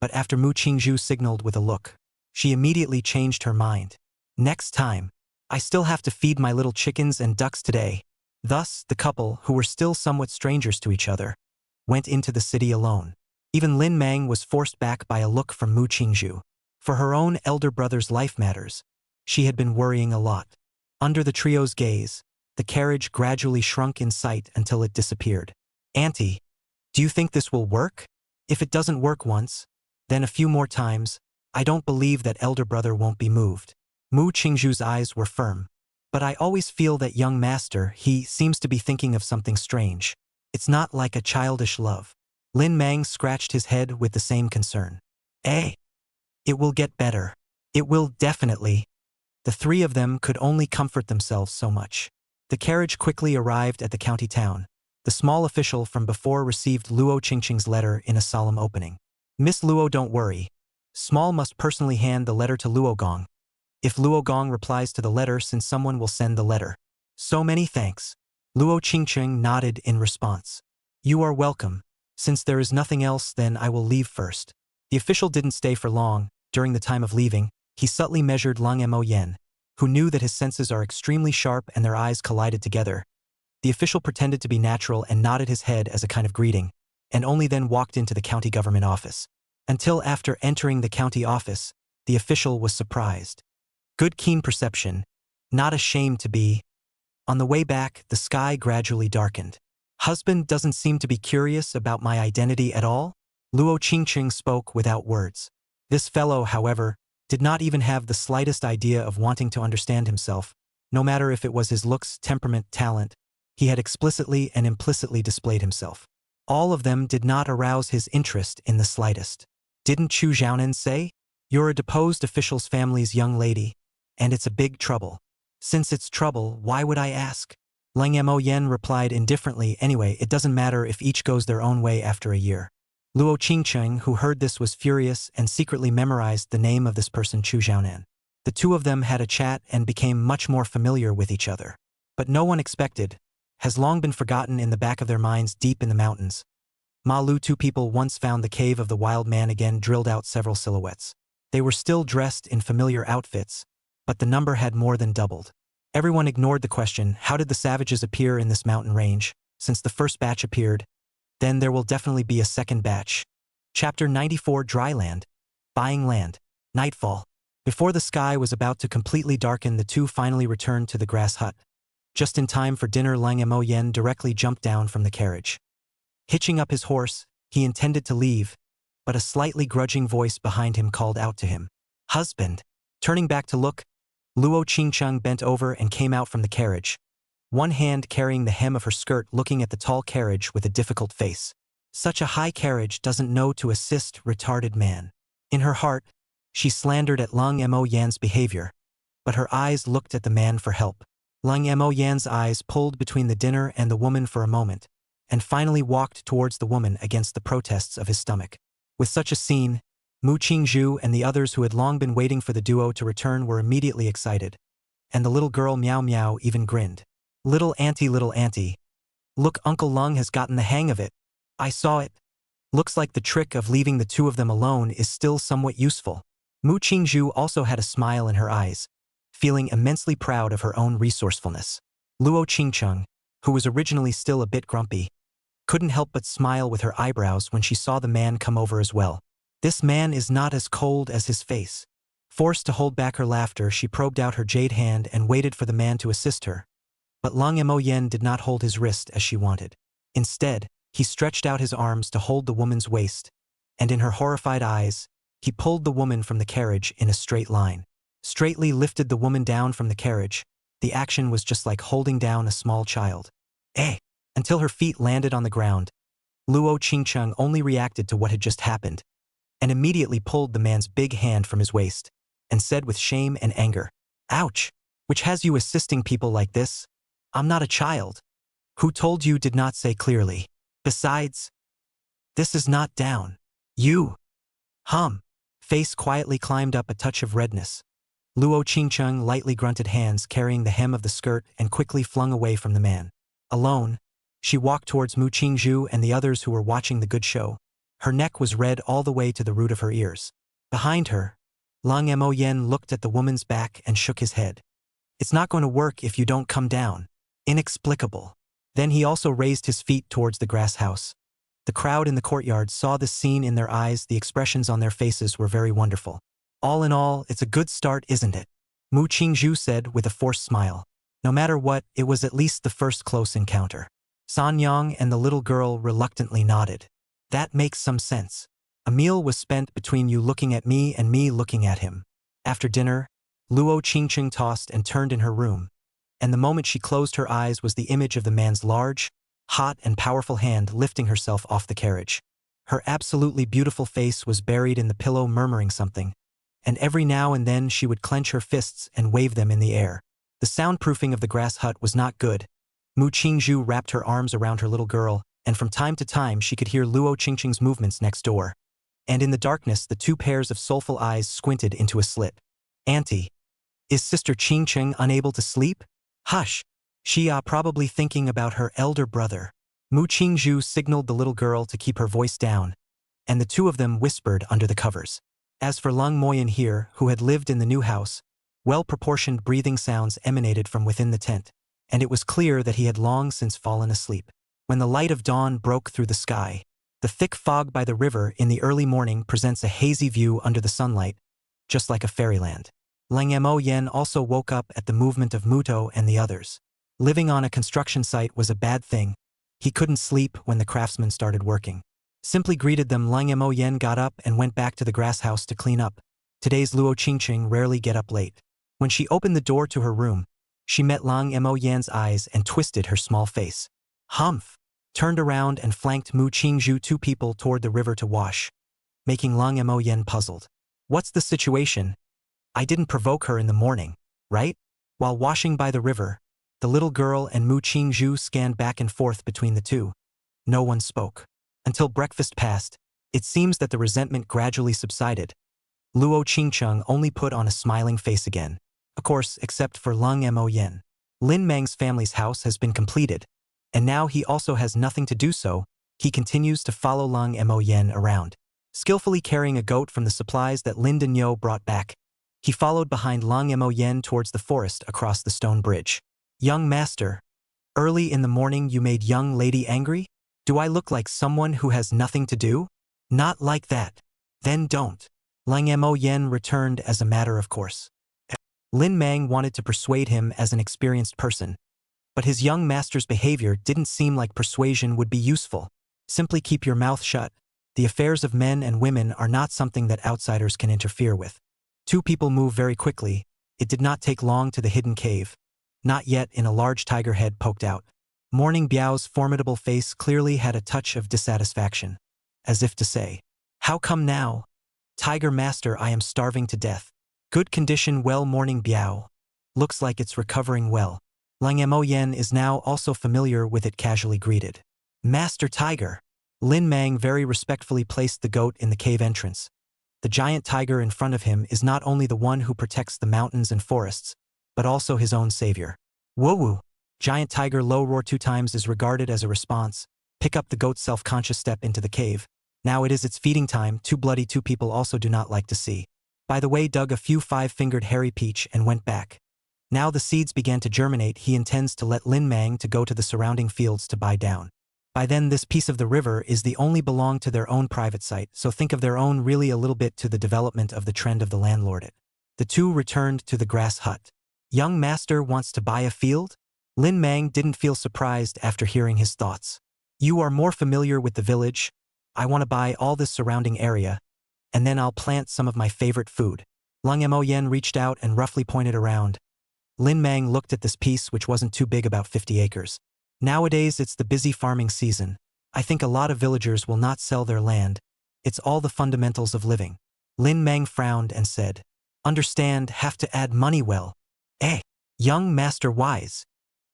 But after Mu Qingzhu signaled with a look, she immediately changed her mind. Next time, I still have to feed my little chickens and ducks today. Thus, the couple, who were still somewhat strangers to each other, went into the city alone. Even Lin Mang was forced back by a look from Mu Qingzhu. For her own elder brother's life matters, she had been worrying a lot. Under the trio's gaze, the carriage gradually shrunk in sight until it disappeared. Auntie, do you think this will work? If it doesn't work once, then a few more times, I don't believe that elder brother won't be moved. Mu Qingzhu's eyes were firm. But I always feel that young master, he seems to be thinking of something strange. It's not like a childish love. Lin Mang scratched his head with the same concern. Eh? It will get better. It will definitely. The three of them could only comfort themselves so much. The carriage quickly arrived at the county town. The small official from before received Luo Qingqing's letter in a solemn opening. Miss Luo, don't worry. Small must personally hand the letter to Luo Gong. If Luo Gong replies to the letter, since someone will send the letter. So many thanks. Luo Qingqing nodded in response. You are welcome. Since there is nothing else, then I will leave first. The official didn't stay for long. During the time of leaving, he subtly measured Lang Mo Yen, who knew that his senses are extremely sharp and their eyes collided together. The official pretended to be natural and nodded his head as a kind of greeting, and only then walked into the county government office. Until after entering the county office, the official was surprised. Good keen perception, not ashamed to be. On the way back, the sky gradually darkened. Husband doesn't seem to be curious about my identity at all? Luo Qingqing spoke without words. This fellow, however, did not even have the slightest idea of wanting to understand himself. No matter if it was his looks, temperament, talent, he had explicitly and implicitly displayed himself. All of them did not arouse his interest in the slightest. Didn't Chu Xiaonan say? You're a deposed official's family's young lady. And it's a big trouble. Since it's trouble, why would I ask? Lang Mo Yen replied indifferently, anyway, it doesn't matter if each goes their own way after a year. Luo Qingqing, who heard this, was furious and secretly memorized the name of this person, Chu Xiaonan. The two of them had a chat and became much more familiar with each other. But no one expected, has long been forgotten in the back of their minds deep in the mountains. Ma Lu, two people once found the cave of the wild man again, drilled out several silhouettes. They were still dressed in familiar outfits, but the number had more than doubled. Everyone ignored the question, how did the savages appear in this mountain range? Since the first batch appeared, then there will definitely be a second batch. Chapter 94, Dry Land. Buying land. Nightfall. Before the sky was about to completely darken, the two finally returned to the grass hut. Just in time for dinner, Lang Mo Yen directly jumped down from the carriage. Hitching up his horse, he intended to leave, but a slightly grudging voice behind him called out to him. Husband. Turning back to look, Luo Qingcheng bent over and came out from the carriage, one hand carrying the hem of her skirt, looking at the tall carriage with a difficult face. Such a high carriage doesn't know to assist retarded man. In her heart, she slandered at Lang Mo Yan's behavior, but her eyes looked at the man for help. Lang Mo Yan's eyes pulled between the dinner and the woman for a moment, and finally walked towards the woman against the protests of his stomach. With such a scene, Mu Qingzhu and the others who had long been waiting for the duo to return were immediately excited, and the little girl Miao Miao even grinned. Little auntie, look, Uncle Lung has gotten the hang of it. I saw it. Looks like the trick of leaving the two of them alone is still somewhat useful. Mu Qingzhu also had a smile in her eyes, feeling immensely proud of her own resourcefulness. Luo Qingcheng, who was originally still a bit grumpy, couldn't help but smile with her eyebrows when she saw the man come over as well. This man is not as cold as his face. Forced to hold back her laughter, she probed out her jade hand and waited for the man to assist her. But Lang Mo Yen did not hold his wrist as she wanted. Instead, he stretched out his arms to hold the woman's waist, and in her horrified eyes, he pulled the woman from the carriage in a straight line. Straightly lifted the woman down from the carriage. The action was just like holding down a small child. Until her feet landed on the ground. Luo Qingcheng only reacted to what had just happened, and immediately pulled the man's big hand from his waist, and said with shame and anger, "Ouch! Which has you assisting people like this? I'm not a child." "Who told you?" did not say clearly. "Besides, this is not down. You." Face quietly climbed up a touch of redness. Luo Qingcheng lightly grunted, hands carrying the hem of the skirt, and quickly flung away from the man. Alone, she walked towards Mu Qingzhu and the others who were watching the good show. Her neck was red all the way to the root of her ears. Behind her, Lang Mo Yen looked at the woman's back and shook his head. "It's not going to work if you don't come down." Inexplicable. Then he also raised his feet towards the grass house. The crowd in the courtyard saw this scene in their eyes. The expressions on their faces were very wonderful. "All in all, it's a good start, isn't it?" Mu Qingzhu said with a forced smile. No matter what, it was at least the first close encounter. San Yang and the little girl reluctantly nodded. "That makes some sense. A meal was spent between you looking at me and me looking at him." After dinner, Luo Qingcheng tossed and turned in her room, and the moment she closed her eyes was the image of the man's large, hot and powerful hand lifting herself off the carriage. Her absolutely beautiful face was buried in the pillow, murmuring something, and every now and then she would clench her fists and wave them in the air. The soundproofing of the grass hut was not good. Mu Qingzhu wrapped her arms around her little girl, and from time to time she could hear Luo Qingcheng's movements next door. And in the darkness the two pairs of soulful eyes squinted into a slit. "Auntie, is Sister Qingcheng unable to sleep?" "Hush. She probably thinking about her elder brother." Mu Qingzhu signaled the little girl to keep her voice down, and the two of them whispered under the covers. As for Lang Moyen here, who had lived in the new house, well-proportioned breathing sounds emanated from within the tent, and it was clear that he had long since fallen asleep. When the light of dawn broke through the sky, the thick fog by the river in the early morning presents a hazy view under the sunlight, just like a fairyland. Lang Mo Yen also woke up at the movement of Muto and the others. Living on a construction site was a bad thing. He couldn't sleep when the craftsmen started working. Simply greeted them. Lang Mo Yen got up and went back to the grass house to clean up. Today's Luo Qingcheng rarely get up late. When she opened the door to her room, she met Lang Mo Yen's eyes and twisted her small face. Turned around and flanked Mu Qingzhu, two people toward the river to wash, making Lang Mo Yen puzzled. "What's the situation? I didn't provoke her in the morning, right?" While washing by the river, the little girl and Mu Qingzhu scanned back and forth between the two. No one spoke. Until breakfast passed, it seems that the resentment gradually subsided. Luo Qingcheng only put on a smiling face again. Of course, except for Lang Mo Yen. Lin Mang's family's house has been completed, and now he also has nothing to do, so he continues to follow Lang Mo Yen around. Skillfully carrying a goat from the supplies that Lin Denyo brought back, he followed behind Lang Mo Yen towards the forest across the stone bridge. "Young master, early in the morning you made young lady angry? Do I look like someone who has nothing to do?" "Not like that." "Then don't." Lang Mo Yen returned as a matter of course. Lin Mang wanted to persuade him as an experienced person, but his young master's behavior didn't seem like persuasion would be useful. Simply keep your mouth shut. The affairs of men and women are not something that outsiders can interfere with. Two people move very quickly. It did not take long to the hidden cave. Not yet in a large tiger head poked out. Morning Biao's formidable face clearly had a touch of dissatisfaction, as if to say, "How come now? Tiger master, I am starving to death." "Good condition, well, Morning Biao. Looks like it's recovering well." Lang Mo Yen is now also familiar with it, casually greeted. "Master Tiger." Lin Mang very respectfully placed the goat in the cave entrance. The giant tiger in front of him is not only the one who protects the mountains and forests, but also his own savior. "Woo-woo." Giant tiger low roar 2 times is regarded as a response. Pick up the goat's self-conscious step into the cave. Now it is its feeding time. Too bloody, two people also do not like to see. By the way, dug a few 5-fingered hairy peach and went back. Now the seeds began to germinate. He intends to let Lin Mang to go to the surrounding fields to buy down. By then this piece of the river is the only belong to their own private site, so think of their own really a little bit to the development of the trend of the landlord. The two returned to the grass hut. Young master wants to buy a field? Lin Mang didn't feel surprised after hearing his thoughts. You are more familiar with the village. I want to buy all this surrounding area, and then I'll plant some of my favorite food. Lung Mo Yen reached out and roughly pointed around. Lin Mang looked at this piece, which wasn't too big, about 50 acres. Nowadays it's the busy farming season. I think a lot of villagers will not sell their land. It's all the fundamentals of living. Lin Mang frowned and said, Understand, have to add money well. Eh? Young master wise.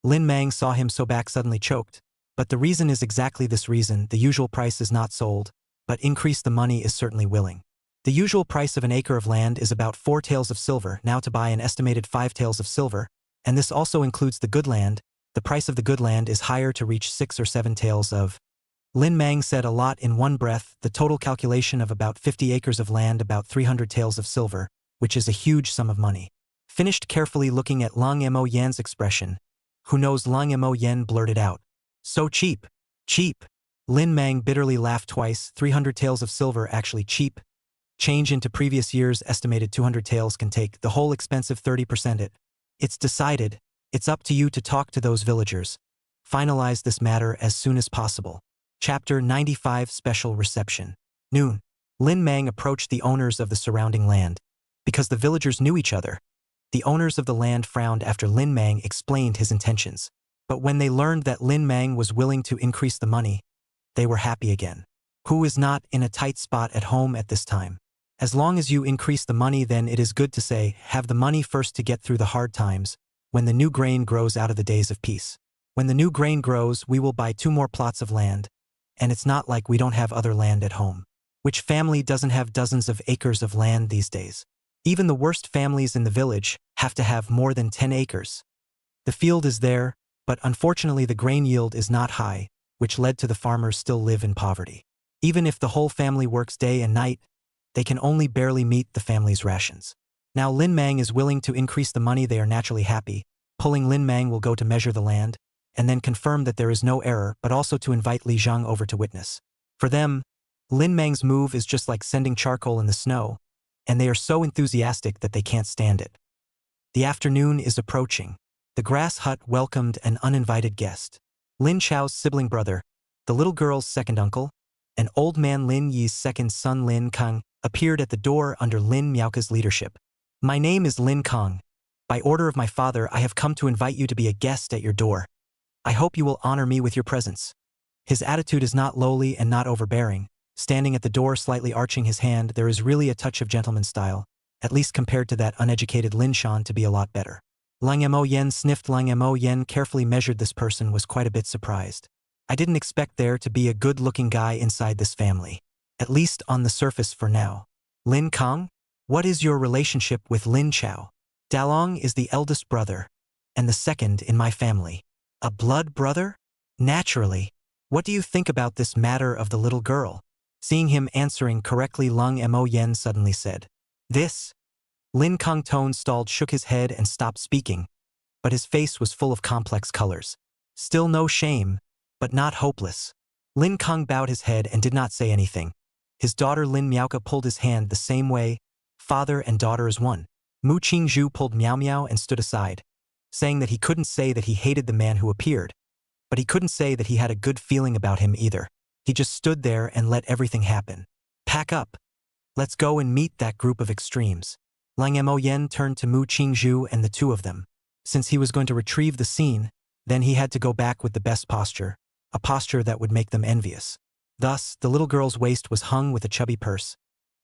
Lin Mang saw him so back suddenly choked. But the reason is exactly this reason. The usual price is not sold, but increase the money is certainly willing. The usual price of an acre of land is about 4 taels of silver. Now to buy an estimated 5 taels of silver, and this also includes the good land. The price of the good land is higher to reach 6 or 7 taels of. Lin Mang said a lot in one breath. The total calculation of about 50 acres of land, about 300 taels of silver, which is a huge sum of money. Finished carefully looking at Lung Mo Yan's expression. Who knows? Lung Mo Yan blurted out. So cheap. Cheap. Lin Mang bitterly laughed twice. 300 taels of silver actually cheap. Change into previous years estimated 200 taels can take the whole expensive 30% it. It's decided. It's up to you to talk to those villagers. Finalize this matter as soon as possible. Chapter 95 Special Reception. Noon. Lin Mang approached the owners of the surrounding land. Because the villagers knew each other, the owners of the land frowned after Lin Mang explained his intentions. But when they learned that Lin Mang was willing to increase the money, they were happy again. Who is not in a tight spot at home at this time? As long as you increase the money, then it is good to say, have the money first to get through the hard times, when the new grain grows out of the days of peace. When the new grain grows, we will buy 2 more plots of land, and it's not like we don't have other land at home. Which family doesn't have dozens of acres of land these days? Even the worst families in the village have to have more than 10 acres. The field is there, but unfortunately the grain yield is not high, which led to the farmers still live in poverty. Even if the whole family works day and night, they can only barely meet the family's rations. Now Lin Mang is willing to increase the money. They are naturally happy. Pulling Lin Mang will go to measure the land, and then confirm that there is no error, but also to invite Li Zhang over to witness. For them, Lin Mang's move is just like sending charcoal in the snow, and they are so enthusiastic that they can't stand it. The afternoon is approaching. The grass hut welcomed an uninvited guest. Lin Chao's sibling brother, the little girl's second uncle, and old man Lin Yi's second son Lin Kang, appeared at the door under Lin Miaoka's leadership. My name is Lin Kang. By order of my father, I have come to invite you to be a guest at your door. I hope you will honor me with your presence. His attitude is not lowly and not overbearing. Standing at the door, slightly arching his hand, there is really a touch of gentleman style, at least compared to that uneducated Lin Shan to be a lot better. Lang Mo Yen sniffed. Lang Mo Yen carefully measured this person, was quite a bit surprised. I didn't expect there to be a good-looking guy inside this family. At least on the surface for now. Lin Kang? What is your relationship with Lin Chao? Dalong is the eldest brother, and the second in my family. A blood brother? Naturally. What do you think about this matter of the little girl? Seeing him answering correctly, Lung Mo Yen suddenly said, This? Lin Kang tone stalled, shook his head and stopped speaking, but his face was full of complex colors. Still no shame, but not hopeless. Lin Kang bowed his head and did not say anything. His daughter Lin Miaoka pulled his hand the same way, father and daughter as one. Mu Qingzhu pulled Miao Miao and stood aside, saying that he couldn't say that he hated the man who appeared, but he couldn't say that he had a good feeling about him either. He just stood there and let everything happen. Pack up. Let's go and meet that group of extremes. Lang Mo Yen turned to Mu Qingzhu and the two of them. Since he was going to retrieve the scene, then he had to go back with the best posture, a posture that would make them envious. Thus, the little girl's waist was hung with a chubby purse,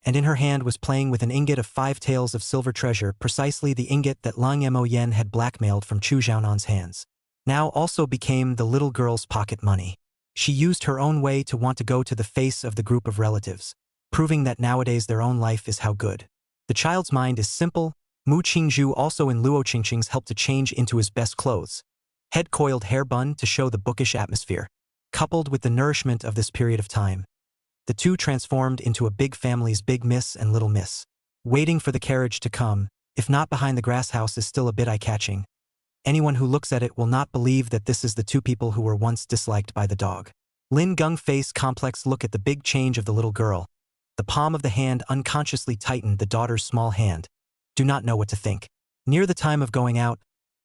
and in her hand was playing with an ingot of 5 taels of silver treasure, precisely the ingot that Lang Mo Yen had blackmailed from Chu Xiaonan's hands. Now also became the little girl's pocket money. She used her own way to want to go to the face of the group of relatives, proving that nowadays their own life is how good. The child's mind is simple. Mu Qingzhu also in Luo Qingqing's helped to change into his best clothes. Head coiled hair bun to show the bookish atmosphere. Coupled with the nourishment of this period of time, the two transformed into a big family's big miss and little miss. Waiting for the carriage to come, if not behind the grass house, is still a bit eye-catching. Anyone who looks at it will not believe that this is the two people who were once disliked by the dog. Lin Gung face complex look at the big change of the little girl. The palm of the hand unconsciously tightened the daughter's small hand. do not know what to think. Near the time of going out,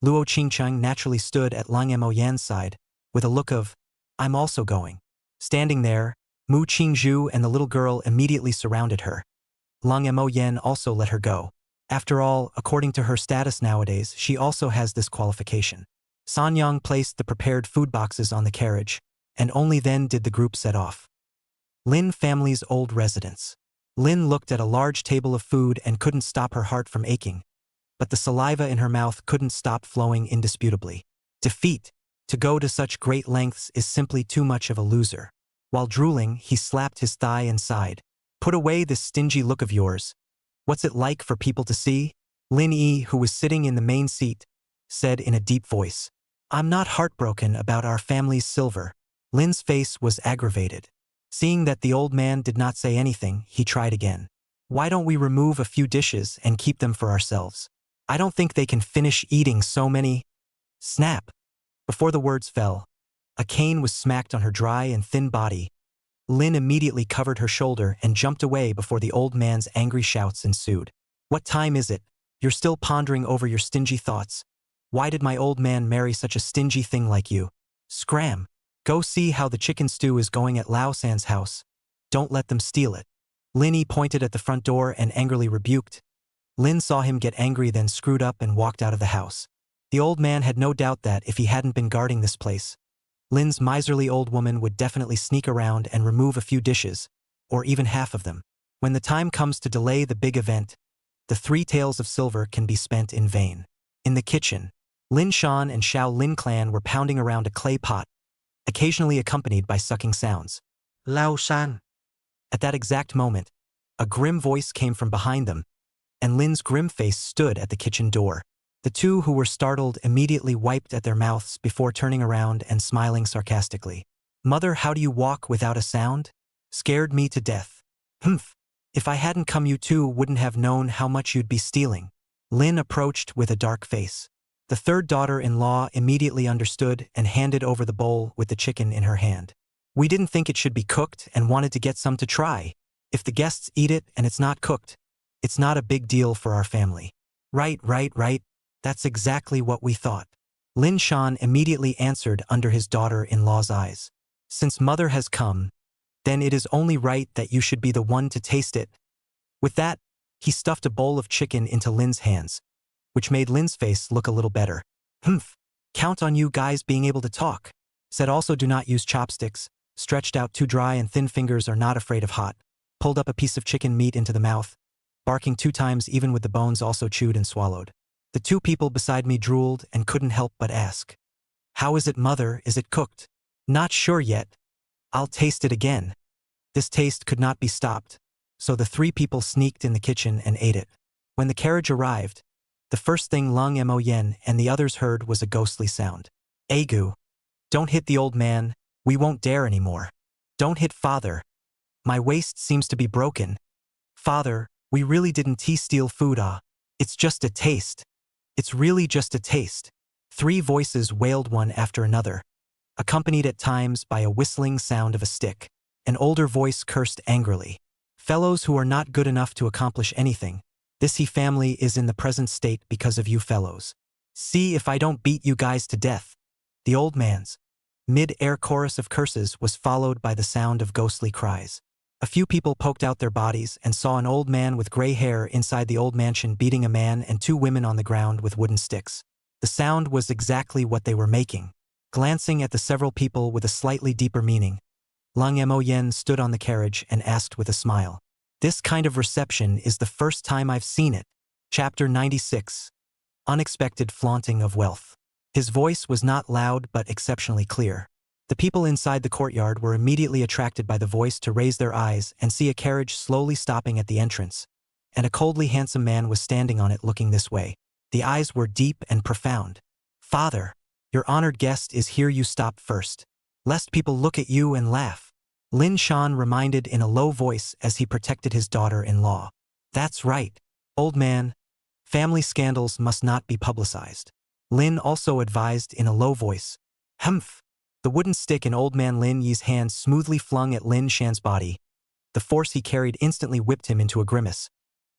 Luo Qingcheng naturally stood at Lang Mo Yan's side, with a look of, I'm also going. Standing there, Mu Qingzhu and the little girl immediately surrounded her. Lang Mo Yan also let her go. After all, according to her status nowadays, she also has this qualification. Sanyang placed the prepared food boxes on the carriage, and only then did the group set off. Lin family's old residence. Lin looked at a large table of food and couldn't stop her heart from aching, but the saliva in her mouth couldn't stop flowing indisputably. Defeat. To go to such great lengths is simply too much of a loser. While drooling, he slapped his thigh and sighed. Put away this stingy look of yours. What's it like for people to see? Lin Yi, who was sitting in the main seat, said in a deep voice. I'm not heartbroken about our family's silver. Lin's face was aggravated. Seeing that the old man did not say anything, he tried again. Why don't we remove a few dishes and keep them for ourselves? I don't think they can finish eating so many. Snap. Before the words fell, a cane was smacked on her dry and thin body. Lin immediately covered her shoulder and jumped away before the old man's angry shouts ensued. What time is it? You're still pondering over your stingy thoughts. Why did my old man marry such a stingy thing like you? Scram. Go see how the chicken stew is going at Lao San's house. Don't let them steal it. Lin Yi pointed at the front door and angrily rebuked. Lin saw him get angry, then screwed up and walked out of the house. The old man had no doubt that if he hadn't been guarding this place, Lin's miserly old woman would definitely sneak around and remove a few dishes, or even half of them. When the time comes to delay the big event, the 3 taels of silver can be spent in vain. In the kitchen, Lin Shan and Xiao Lin clan were pounding around a clay pot, occasionally accompanied by sucking sounds. Lao San. At that exact moment, a grim voice came from behind them, and Lin's grim face stood at the kitchen door. The two who were startled immediately wiped at their mouths before turning around and smiling sarcastically. Mother, how do you walk without a sound? Scared me to death. Humph. If I hadn't come, you two wouldn't have known how much you'd be stealing. Lin approached with a dark face. The third daughter-in-law immediately understood and handed over the bowl with the chicken in her hand. We didn't think it should be cooked and wanted to get some to try. If the guests eat it and it's not cooked, it's not a big deal for our family. Right. That's exactly what we thought. Lin Shan immediately answered under his daughter-in-law's eyes. Since mother has come, then it is only right that you should be the one to taste it. With that, he stuffed a bowl of chicken into Lin's hands, which made Lin's face look a little better. Humph. Count on you guys being able to talk. Said also do not use chopsticks. Stretched out 2 dry and thin fingers are not afraid of hot. Pulled up a piece of chicken meat into the mouth, barking 2 times even with the bones also chewed and swallowed. The 2 people beside me drooled and couldn't help but ask. How is it, mother? Is it cooked? Not sure yet. I'll taste it again. This taste could not be stopped, so the 3 people sneaked in the kitchen and ate it. When the carriage arrived, the first thing Lang Mo Yen and the others heard was a ghostly sound. Agu. Don't hit the old man, we won't dare anymore. Don't hit father. My waist seems to be broken. Father, we really didn't steal food. It's just a taste. It's really just a taste. 3 voices wailed one after another, accompanied at times by a whistling sound of a stick. An older voice cursed angrily. Fellows who are not good enough to accomplish anything. This family is in the present state because of you fellows. See if I don't beat you guys to death. The old man's mid-air chorus of curses was followed by the sound of ghostly cries. A few people poked out their bodies and saw an old man with gray hair inside the old mansion beating a man and 2 women on the ground with wooden sticks. The sound was exactly what they were making. Glancing at the several people with a slightly deeper meaning, Lang Mo Yen stood on the carriage and asked with a smile. This kind of reception is the first time I've seen it. Chapter 96. Unexpected flaunting of wealth. His voice was not loud but exceptionally clear. The people inside the courtyard were immediately attracted by the voice to raise their eyes and see a carriage slowly stopping at the entrance, and a coldly handsome man was standing on it looking this way. The eyes were deep and profound. Father, your honored guest is here, you stop first, lest people look at you and laugh. Lin Shan reminded in a low voice as he protected his daughter-in-law. That's right, old man. Family scandals must not be publicized. Lin also advised in a low voice. Humph. The wooden stick in old man Lin Yi's hand smoothly flung at Lin Shan's body. The force he carried instantly whipped him into a grimace.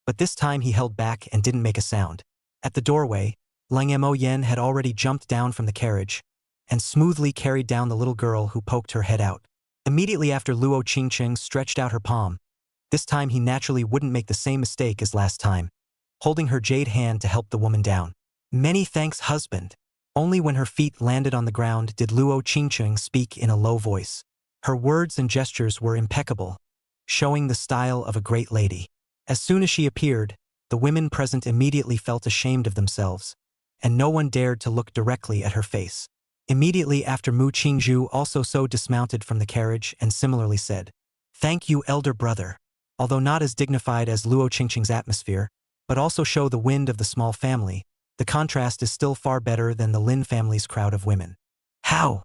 but this time he held back and didn't make a sound. At the doorway, Lang Mo Yen had already jumped down from the carriage and smoothly carried down the little girl who poked her head out. Immediately after, Luo Qingqing stretched out her palm. This time he naturally wouldn't make the same mistake as last time, holding her jade hand to help the woman down. "Many thanks, husband." Only when her feet landed on the ground did Luo Qingqing speak in a low voice. Her words and gestures were impeccable, showing the style of a great lady. As soon as she appeared, the women present immediately felt ashamed of themselves, and no one dared to look directly at her face. Immediately after, Mu Qingzhu also so dismounted from the carriage and similarly said, "Thank you, elder brother." Although not as dignified as Luo Qingqing's atmosphere, but also show the wind of the small family, the contrast is still far better than the Lin family's crowd of women. How?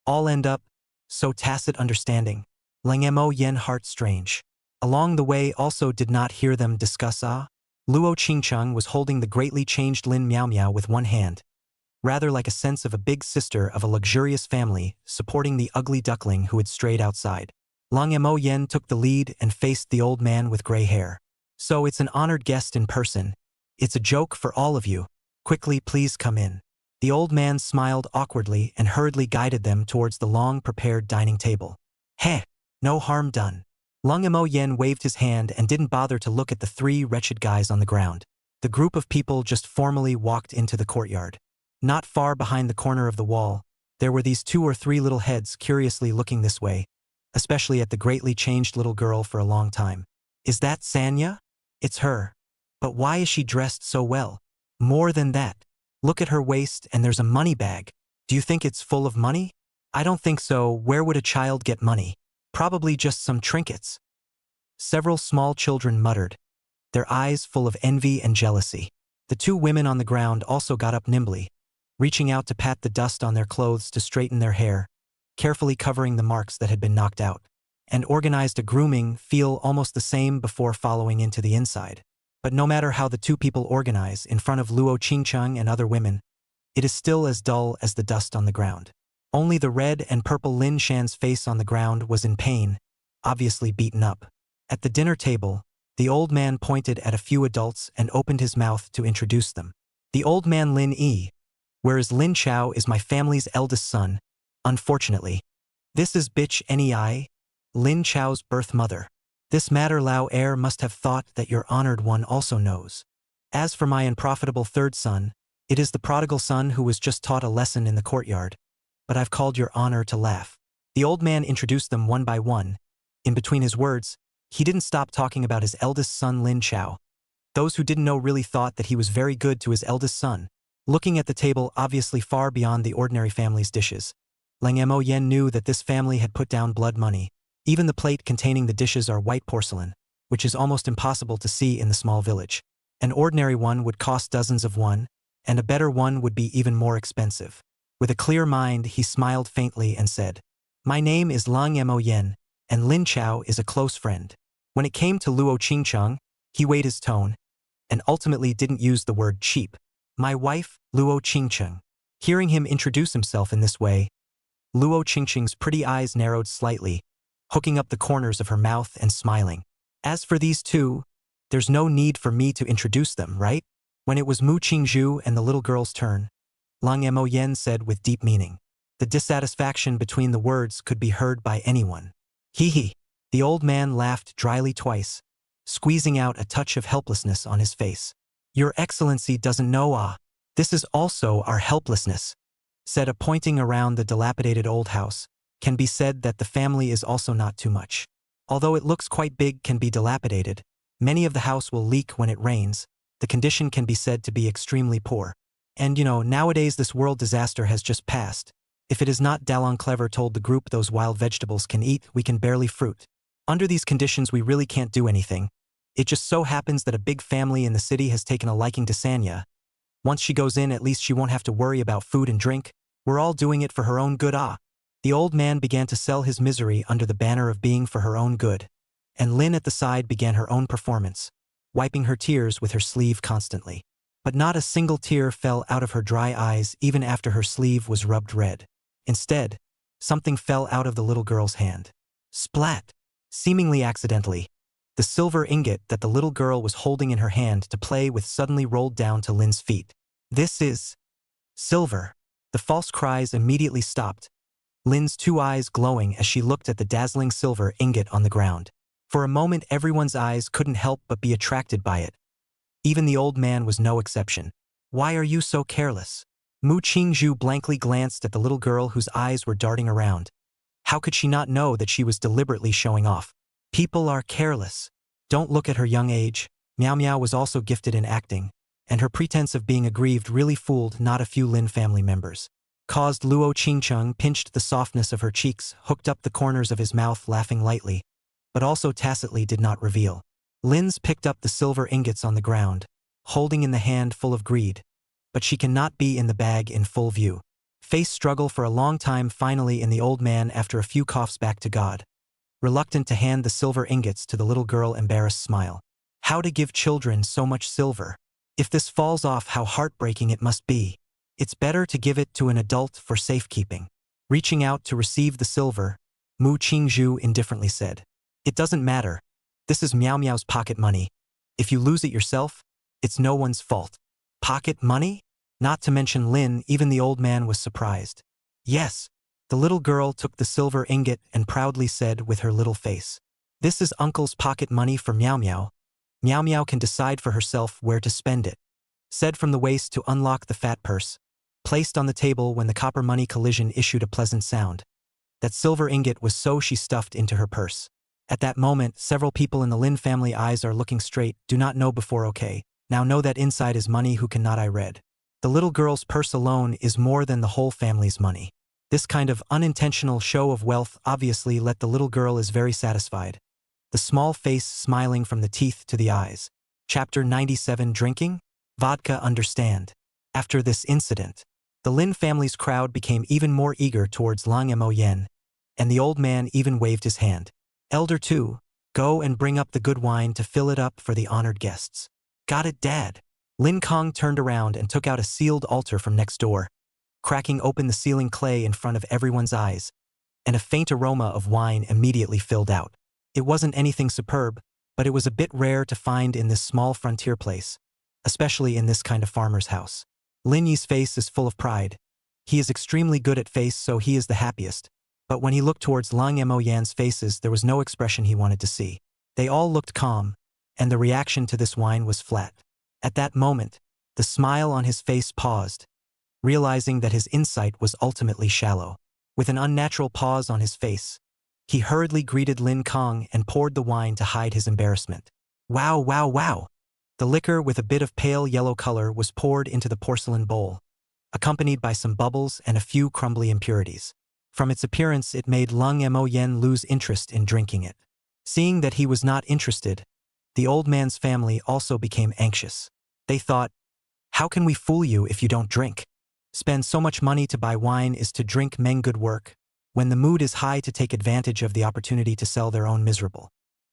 All end up so tacit understanding. Lang Mo Yen heart strange. Along the way also did not hear them discuss Luo Qingqing was holding the greatly changed Lin Miao Miao with one hand, rather like a sense of a big sister of a luxurious family supporting the ugly duckling who had strayed outside. Lang Mo Yen took the lead and faced the old man with gray hair. "So it's an honored guest in person. It's a joke for all of you. Quickly, please come in." The old man smiled awkwardly and hurriedly guided them towards the long-prepared dining table. "Heh, no harm done." Lang Mo Yen waved his hand and didn't bother to look at the three wretched guys on the ground. The group of people just formally walked into the courtyard. Not far behind the corner of the wall, there were these 2 or 3 little heads curiously looking this way, especially at the greatly changed little girl for a long time. "Is that Sanya?" "It's her. But why is she dressed so well? More than that, look at her waist and there's a money bag. Do you think it's full of money?" "I don't think so. Where would a child get money? Probably just some trinkets." Several small children muttered, their eyes full of envy and jealousy. The 2 women on the ground also got up nimbly, reaching out to pat the dust on their clothes to straighten their hair, carefully covering the marks that had been knocked out, and organized a grooming feel almost the same before following into the inside. But no matter how the 2 people organize in front of Luo Qingqing and other women, it is still as dull as the dust on the ground. Only the red and purple Lin Shan's face on the ground was in pain, obviously beaten up. At the dinner table, the old man pointed at a few adults and opened his mouth to introduce them. "The old man Lin Yi, whereas Lin Chao is my family's eldest son, unfortunately. This is bitch Nei, Lin Chao's birth mother. This matter Lao heir must have thought that your honored one also knows. As for my unprofitable third son, it is the prodigal son who was just taught a lesson in the courtyard, but I've called your honor to laugh." The old man introduced them one by one. In between his words, he didn't stop talking about his eldest son Lin Chao. Those who didn't know really thought that he was very good to his eldest son. Looking at the table obviously far beyond the ordinary family's dishes, Lang Mo Yen knew that this family had put down blood money. Even the plate containing the dishes are white porcelain, which is almost impossible to see in the small village. An ordinary one would cost dozens of won, and a better one would be even more expensive. With a clear mind, he smiled faintly and said, "My name is Lang Mo Yen, and Lin Chao is a close friend." When it came to Luo Qingqing, he weighed his tone, and ultimately didn't use the word cheap. "My wife, Luo Qingqing." Hearing him introduce himself in this way, Luo Qingqing's pretty eyes narrowed slightly, hooking up the corners of her mouth and smiling. "As for these 2, there's no need for me to introduce them, right?" When it was Mu Qingzhu and the little girl's turn, Lang Mo Yen said with deep meaning. The dissatisfaction between the words could be heard by anyone. "Hee hee." The old man laughed dryly twice, squeezing out a touch of helplessness on his face. "Your Excellency doesn't know this is also our helplessness," said, pointing around the dilapidated old house. Can be said that the family is also not too much. Although it looks quite big can be dilapidated, many of the house will leak when it rains, the condition can be said to be extremely poor. And nowadays this world disaster has just passed. If it is not Dalong Clever told the group those wild vegetables can eat, we can barely fruit. Under these conditions we really can't do anything. It just so happens that a big family in the city has taken a liking to Sanya. Once she goes in, at least she won't have to worry about food and drink. We're all doing it for her own good. The old man began to sell his misery under the banner of being for her own good, and Lin at the side began her own performance, wiping her tears with her sleeve constantly. But not a single tear fell out of her dry eyes even after her sleeve was rubbed red. Instead, something fell out of the little girl's hand. Splat! Seemingly accidentally, The silver ingot that the little girl was holding in her hand to play with suddenly rolled down to Lin's feet. This is silver. The false cries immediately stopped, Lin's two eyes glowing as she looked at the dazzling silver ingot on the ground. For a moment everyone's eyes couldn't help but be attracted by it. Even the old man was no exception. Why are you so careless? Mu Qingzhu blankly glanced at the little girl whose eyes were darting around. How could she not know that she was deliberately showing off? People are careless. Don't look at her young age. Miao Miao was also gifted in acting, and her pretense of being aggrieved really fooled not a few Lin family members. Caused Luo Qingcheng pinched the softness of her cheeks, hooked up the corners of his mouth laughing lightly, but also tacitly did not reveal. Lin's picked up the silver ingots on the ground, holding in the hand full of greed, but she cannot be in the bag in full view. Face struggle for a long time finally in the old man after a few coughs back to God. Reluctant to hand the silver ingots to the little girl embarrassed smile. How to give children so much silver? If this falls off how heartbreaking it must be. It's better to give it to an adult for safekeeping. Reaching out to receive the silver, Mu Qingzhu indifferently said. It doesn't matter. This is Miao Miao's pocket money. If you lose it yourself, it's no one's fault. Pocket money? Not to mention Lin, even the old man was surprised. Yes. The little girl took the silver ingot and proudly said with her little face. This is Uncle's pocket money for Miao Miao. Miao Miao can decide for herself where to spend it. Said from the waist to unlock the fat purse. Placed on the table when the copper money collision issued a pleasant sound. That silver ingot was so she stuffed into her purse. At that moment, several people in the Lin family eyes are looking straight, do not know before okay. Now know that inside is money who cannot I read. The little girl's purse alone is more than the whole family's money. This kind of unintentional show of wealth obviously let the little girl is very satisfied. The small face smiling from the teeth to the eyes. Chapter 97 Drinking? Vodka understand. After this incident, the Lin family's crowd became even more eager towards Lang Mo Yen, and the old man even waved his hand. Elder 2, go and bring up the good wine to fill it up for the honored guests. Got it, Dad. Lin Kong turned around and took out a sealed altar from next door, cracking open the sealing clay in front of everyone's eyes, and a faint aroma of wine immediately filled out. It wasn't anything superb, but it was a bit rare to find in this small frontier place, especially in this kind of farmer's house. Lin Yi's face is full of pride. He is extremely good at face, so he is the happiest. But when he looked towards Lang Mo Yan's faces, there was no expression he wanted to see. They all looked calm, and the reaction to this wine was flat. At that moment, the smile on his face paused, realizing that his insight was ultimately shallow. With an unnatural pause on his face, he hurriedly greeted Lin Kong and poured the wine to hide his embarrassment. Wow, wow, wow! The liquor with a bit of pale yellow color was poured into the porcelain bowl, accompanied by some bubbles and a few crumbly impurities. From its appearance, it made Lang Mo Yen lose interest in drinking it. Seeing that he was not interested, the old man's family also became anxious. They thought, how can we fool you if you don't drink? Spend so much money to buy wine is to drink Meng good work, when the mood is high to take advantage of the opportunity to sell their own miserable.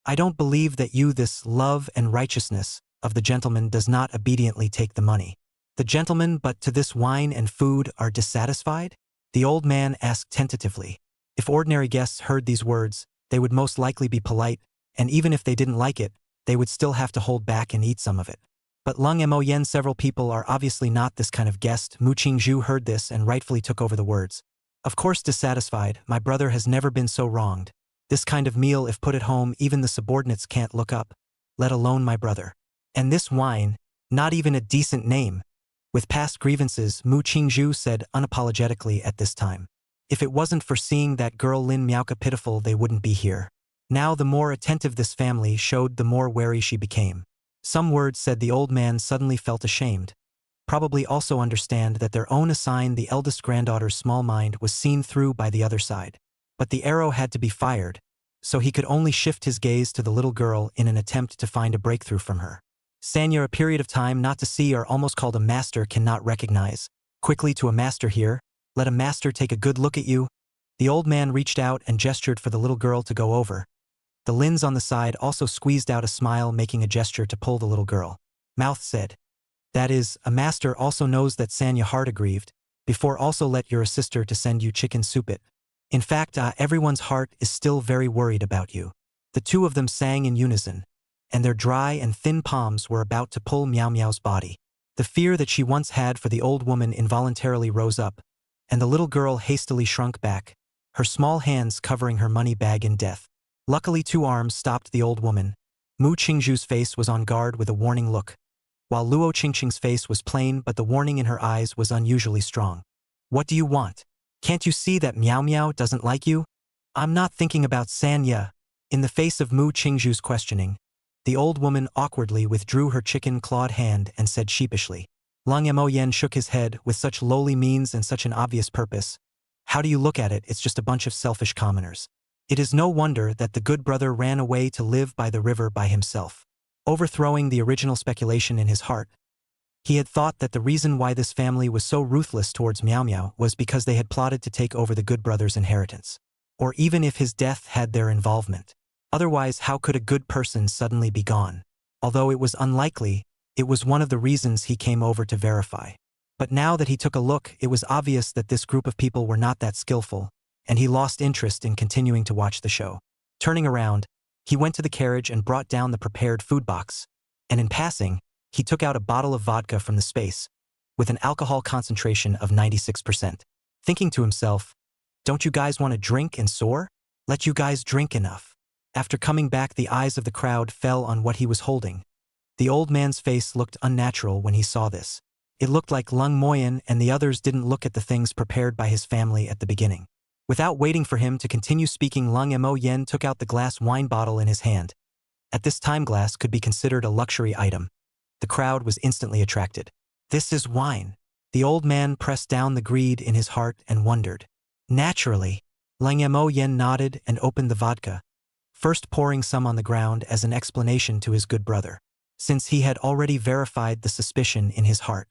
I don't believe that you this love and righteousness of the gentleman does not obediently take the money. The gentleman but to this wine and food are dissatisfied? The old man asked tentatively. If ordinary guests heard these words, they would most likely be polite, and even if they didn't like it, they would still have to hold back and eat some of it. But Lang Mo Yen several people are obviously not this kind of guest. Mu Qingzhu heard this and rightfully took over the words. Of course dissatisfied, my brother has never been so wronged. This kind of meal if put at home even the subordinates can't look up, let alone my brother. And this wine, not even a decent name. With past grievances, Mu Qingzhu said unapologetically at this time. If it wasn't for seeing that girl Lin Miaoka pitiful, they wouldn't be here. Now the more attentive this family showed, the more wary she became. Some words said the old man suddenly felt ashamed. Probably also understand that their own assigned the eldest granddaughter's small mind was seen through by the other side. But the arrow had to be fired, so he could only shift his gaze to the little girl in an attempt to find a breakthrough from her. Sanya, a period of time not to see or almost called a master cannot recognize. Quickly to a master here, let a master take a good look at you. The old man reached out and gestured for the little girl to go over. The Lins on the side also squeezed out a smile, making a gesture to pull the little girl. Mouth said, that is, a master also knows that Sanya heart aggrieved, before also let your sister to send you chicken soup it. In fact, everyone's heart is still very worried about you. The two of them sang in unison, and their dry and thin palms were about to pull Meow Meow's body. The fear that she once had for the old woman involuntarily rose up, and the little girl hastily shrunk back, her small hands covering her money bag in death. Luckily 2 arms stopped the old woman. Mu Qingzhu's face was on guard with a warning look, while Luo Qingqing's face was plain but the warning in her eyes was unusually strong. What do you want? Can't you see that Meow Meow doesn't like you? I'm not thinking about Sanya. In the face of Mu Qingzhu's questioning, the old woman awkwardly withdrew her chicken-clawed hand and said sheepishly. Lung Mo Yen shook his head with such lowly means and such an obvious purpose. How do you look at it? It's just a bunch of selfish commoners. It is no wonder that the good brother ran away to live by the river by himself. Overthrowing the original speculation in his heart, he had thought that the reason why this family was so ruthless towards Meow Meow was because they had plotted to take over the good brother's inheritance. Or even if his death had their involvement. Otherwise, how could a good person suddenly be gone? Although it was unlikely, it was one of the reasons he came over to verify. But now that he took a look, it was obvious that this group of people were not that skillful, and he lost interest in continuing to watch the show. Turning around, he went to the carriage and brought down the prepared food box, and in passing, he took out a bottle of vodka from the space, with an alcohol concentration of 96%. Thinking to himself, don't you guys want to drink and soar? Let you guys drink enough. After coming back, the eyes of the crowd fell on what he was holding. The old man's face looked unnatural when he saw this. It looked like Lung Moyen and the others didn't look at the things prepared by his family at the beginning. Without waiting for him to continue speaking, Lung Mo Yen took out the glass wine bottle in his hand. At this time, glass could be considered a luxury item. The crowd was instantly attracted. This is wine. The old man pressed down the greed in his heart and wondered. Naturally, Lung Mo Yen nodded and opened the vodka, first pouring some on the ground as an explanation to his good brother, since he had already verified the suspicion in his heart.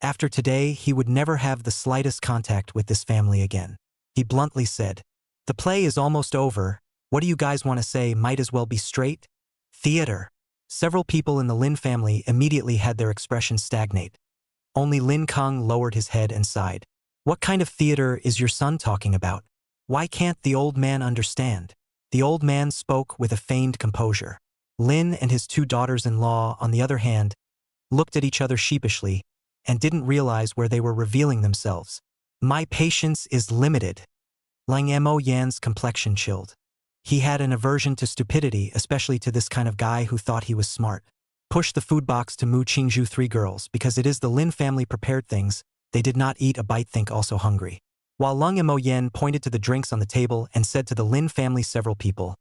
After today, he would never have the slightest contact with this family again. He bluntly said, the play is almost over. What do you guys want to say? Might as well be straight? Theater. Several people in the Lin family immediately had their expressions stagnate. Only Lin Kong lowered his head and sighed. What kind of theater is your son talking about? Why can't the old man understand? The old man spoke with a feigned composure. Lin and his 2 daughters-in-law, on the other hand, looked at each other sheepishly and didn't realize where they were revealing themselves. My patience is limited. Lang Mo Yan's complexion chilled. He had an aversion to stupidity, especially to this kind of guy who thought he was smart. Push the food box to Mu Qingzhu 3 girls because it is the Lin family prepared things. They did not eat a bite, think also hungry. While Lung Mo Yen pointed to the drinks on the table and said to the Lin family several people,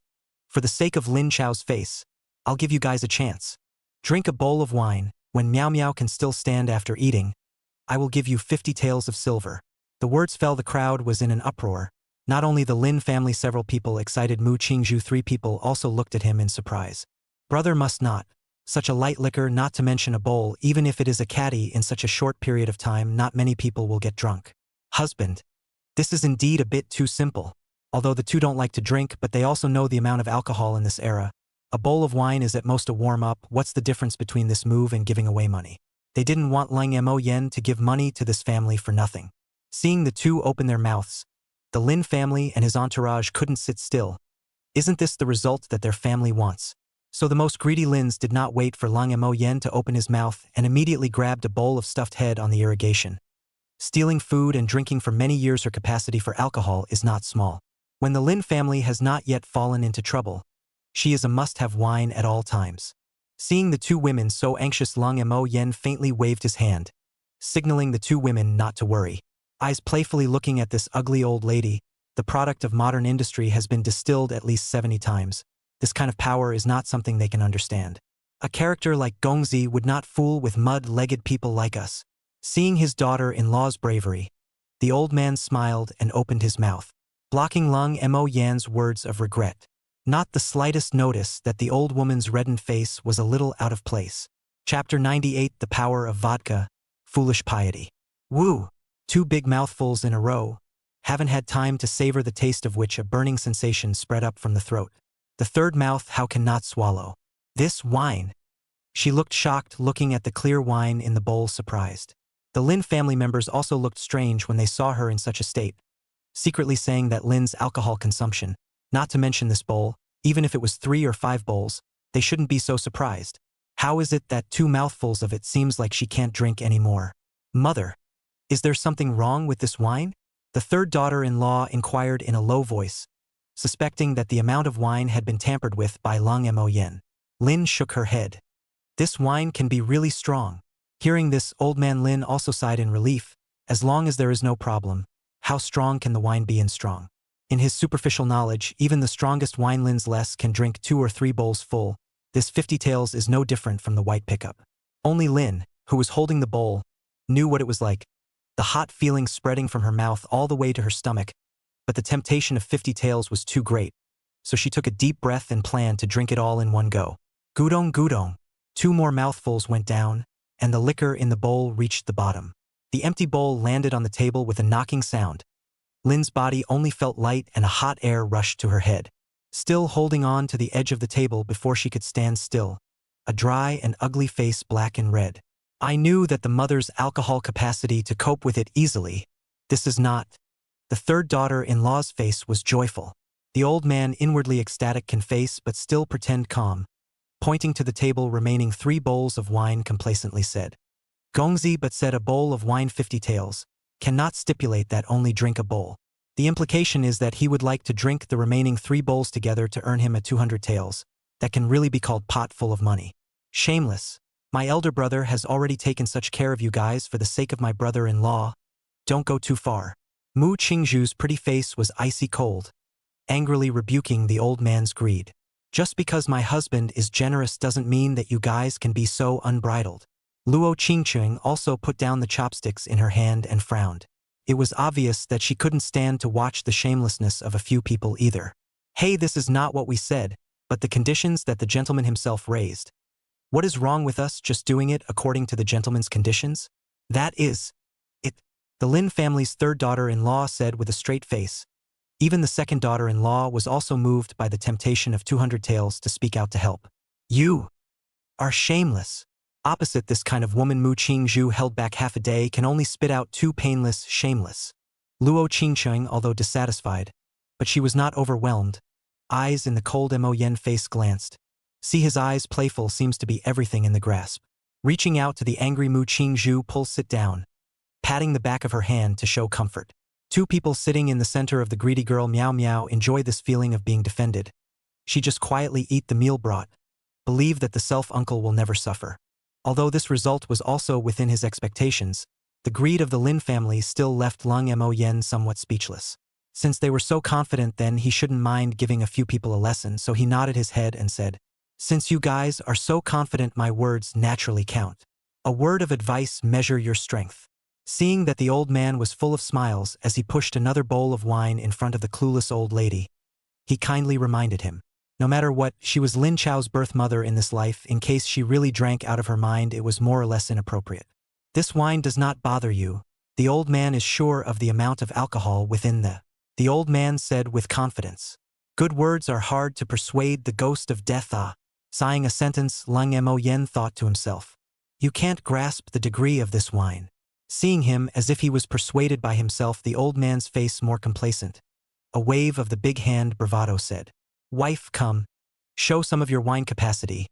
for the sake of Lin Chao's face, I'll give you guys a chance. Drink a bowl of wine. When Meow Meow can still stand after eating, I will give you 50 taels of silver. The words fell. The crowd was in an uproar. Not only the Lin family, several people excited. Mu Qingzhu 3 people also looked at him in surprise. Brother must not. Such a light liquor, not to mention a bowl, even if it is a caddy in such a short period of time, not many people will get drunk. Husband. This is indeed a bit too simple. Although the 2 don't like to drink, but they also know the amount of alcohol in this era. A bowl of wine is at most a warm-up. What's the difference between this move and giving away money? They didn't want Lang Mo Yen to give money to this family for nothing. Seeing the 2 open their mouths, the Lin family and his entourage couldn't sit still. Isn't this the result that their family wants? So the most greedy Lins did not wait for Lang Mo Yen to open his mouth and immediately grabbed a bowl of stuffed head on the irrigation. Stealing food and drinking for many years, her capacity for alcohol is not small. When the Lin family has not yet fallen into trouble, she is a must-have wine at all times. Seeing the 2 women so anxious, Lang Mo Yen faintly waved his hand, signaling the 2 women not to worry. Eyes playfully looking at this ugly old lady, the product of modern industry has been distilled at least 70 times. This kind of power is not something they can understand. A character like Gongzi would not fool with mud-legged people like us. Seeing his daughter-in-law's bravery, the old man smiled and opened his mouth, blocking Lang Mo Yan's words of regret. Not the slightest notice that the old woman's reddened face was a little out of place. Chapter 98, The Power of Vodka, Foolish Piety. Woo! 2 big mouthfuls in a row. Haven't had time to savor the taste of which a burning sensation spread up from the throat. The 3rd mouth, how can not swallow? This wine. She looked shocked, looking at the clear wine in the bowl, surprised. The Lin family members also looked strange when they saw her in such a state, secretly saying that Lin's alcohol consumption, not to mention this bowl, even if it was 3 or 5 bowls, They shouldn't be so surprised. How is it that 2 mouthfuls of it seems like she can't drink anymore? Mother, is there something wrong with this wine? The third daughter-in-law inquired in a low voice, suspecting that the amount of wine had been tampered with by Lung Mo Yen. Lin shook her head. This wine can be really strong. Hearing this, old man Lin also sighed in relief. As long as there is no problem, how strong can the wine be in strong? In his superficial knowledge, even the strongest wine Lin's less can drink 2 or 3 bowls full. This 50 taels is no different from the white pickup. Only Lin, who was holding the bowl, knew what it was like. The hot feeling spreading from her mouth all the way to her stomach, but the temptation of 50 taels was too great, so she took a deep breath and planned to drink it all in one go. Gudong gudong. 2 more mouthfuls went down, and the liquor in the bowl reached the bottom. The empty bowl landed on the table with a knocking sound. Lin's body only felt light and a hot air rushed to her head. Still holding on to the edge of the table before she could stand still, a dry and ugly face black and red. I knew that the mother's alcohol capacity to cope with it easily. This is not. The third daughter-in-law's face was joyful. The old man, inwardly ecstatic, can face but still pretend calm. Pointing to the table remaining 3 bowls of wine, complacently said, Gongzi but said a bowl of wine 50 taels, cannot stipulate that only drink a bowl. The implication is that he would like to drink the remaining 3 bowls together to earn him a 200 taels. That can really be called pot full of money. Shameless. My elder brother has already taken such care of you guys for the sake of my brother-in-law. Don't go too far. Mu Qingzhu's pretty face was icy cold, angrily rebuking the old man's greed. Just because my husband is generous doesn't mean that you guys can be so unbridled. Luo Qingcheng also put down the chopsticks in her hand and frowned. It was obvious that she couldn't stand to watch the shamelessness of a few people either. Hey, this is not what we said, but the conditions that the gentleman himself raised. What is wrong with us just doing it according to the gentleman's conditions? That is it. The Lin family's third daughter-in-law said with a straight face. Even the second daughter-in-law was also moved by the temptation of 200 taels to speak out to help. You are shameless. Opposite this kind of woman, Mu Qingzhu, held back half a day, can only spit out 2 painless, shameless. Luo Qingcheng, although dissatisfied, but she was not overwhelmed. Eyes in the cold Mo Yen face glanced. See, his eyes playful seems to be everything in the grasp. Reaching out to the angry Mu Qingzhu, pull sit down, patting the back of her hand to show comfort. 2 people sitting in the center of the greedy girl Meow Meow enjoy this feeling of being defended. She just quietly eat the meal brought. Believe that the self-uncle will never suffer. Although this result was also within his expectations, the greed of the Lin family still left Lung Mo Yen somewhat speechless. Since they were so confident, then he shouldn't mind giving a few people a lesson, so he nodded his head and said, Since you guys are so confident, my words naturally count. A word of advice: measure your strength. Seeing that the old man was full of smiles as he pushed another bowl of wine in front of the clueless old lady, he kindly reminded him. No matter what, she was Lin Chao's birth mother in this life. In case she really drank out of her mind, it was more or less inappropriate. This wine does not bother you. The old man is sure of the amount of alcohol within the old man said with confidence. Good words are hard to persuade the ghost of death. Sighing a sentence, Lung Mo Yen thought to himself. You can't grasp the degree of this wine. Seeing him as if he was persuaded by himself, the old man's face more complacent. A wave of the big hand bravado said, Wife, come. Show some of your wine capacity.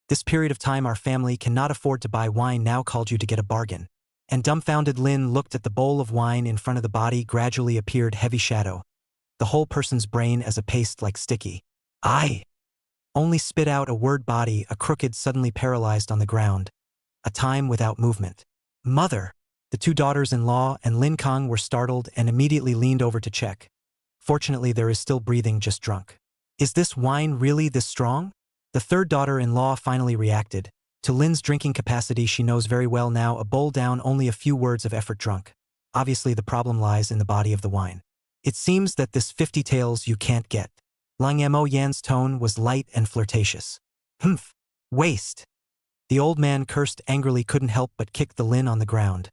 This period of time our family cannot afford to buy wine, now called you to get a bargain. And dumbfounded Lin looked at the bowl of wine in front of the body. Gradually appeared heavy shadow. The whole person's brain as a paste like sticky. I only spit out a word: body, a crooked, suddenly paralyzed on the ground. A time without movement. Mother! The 2 daughters-in-law and Lin Kang were startled and immediately leaned over to check. Fortunately, there is still breathing, just drunk. Is this wine really this strong? The third daughter-in-law finally reacted. To Lin's drinking capacity, she knows very well now. A bowl down, only a few words of effort drunk. Obviously the problem lies in the body of the wine. It seems that this 50 taels you can't get. Lung Mo Yan's tone was light and flirtatious. Humph. Waste. The old man cursed angrily, couldn't help but kick the Lin on the ground.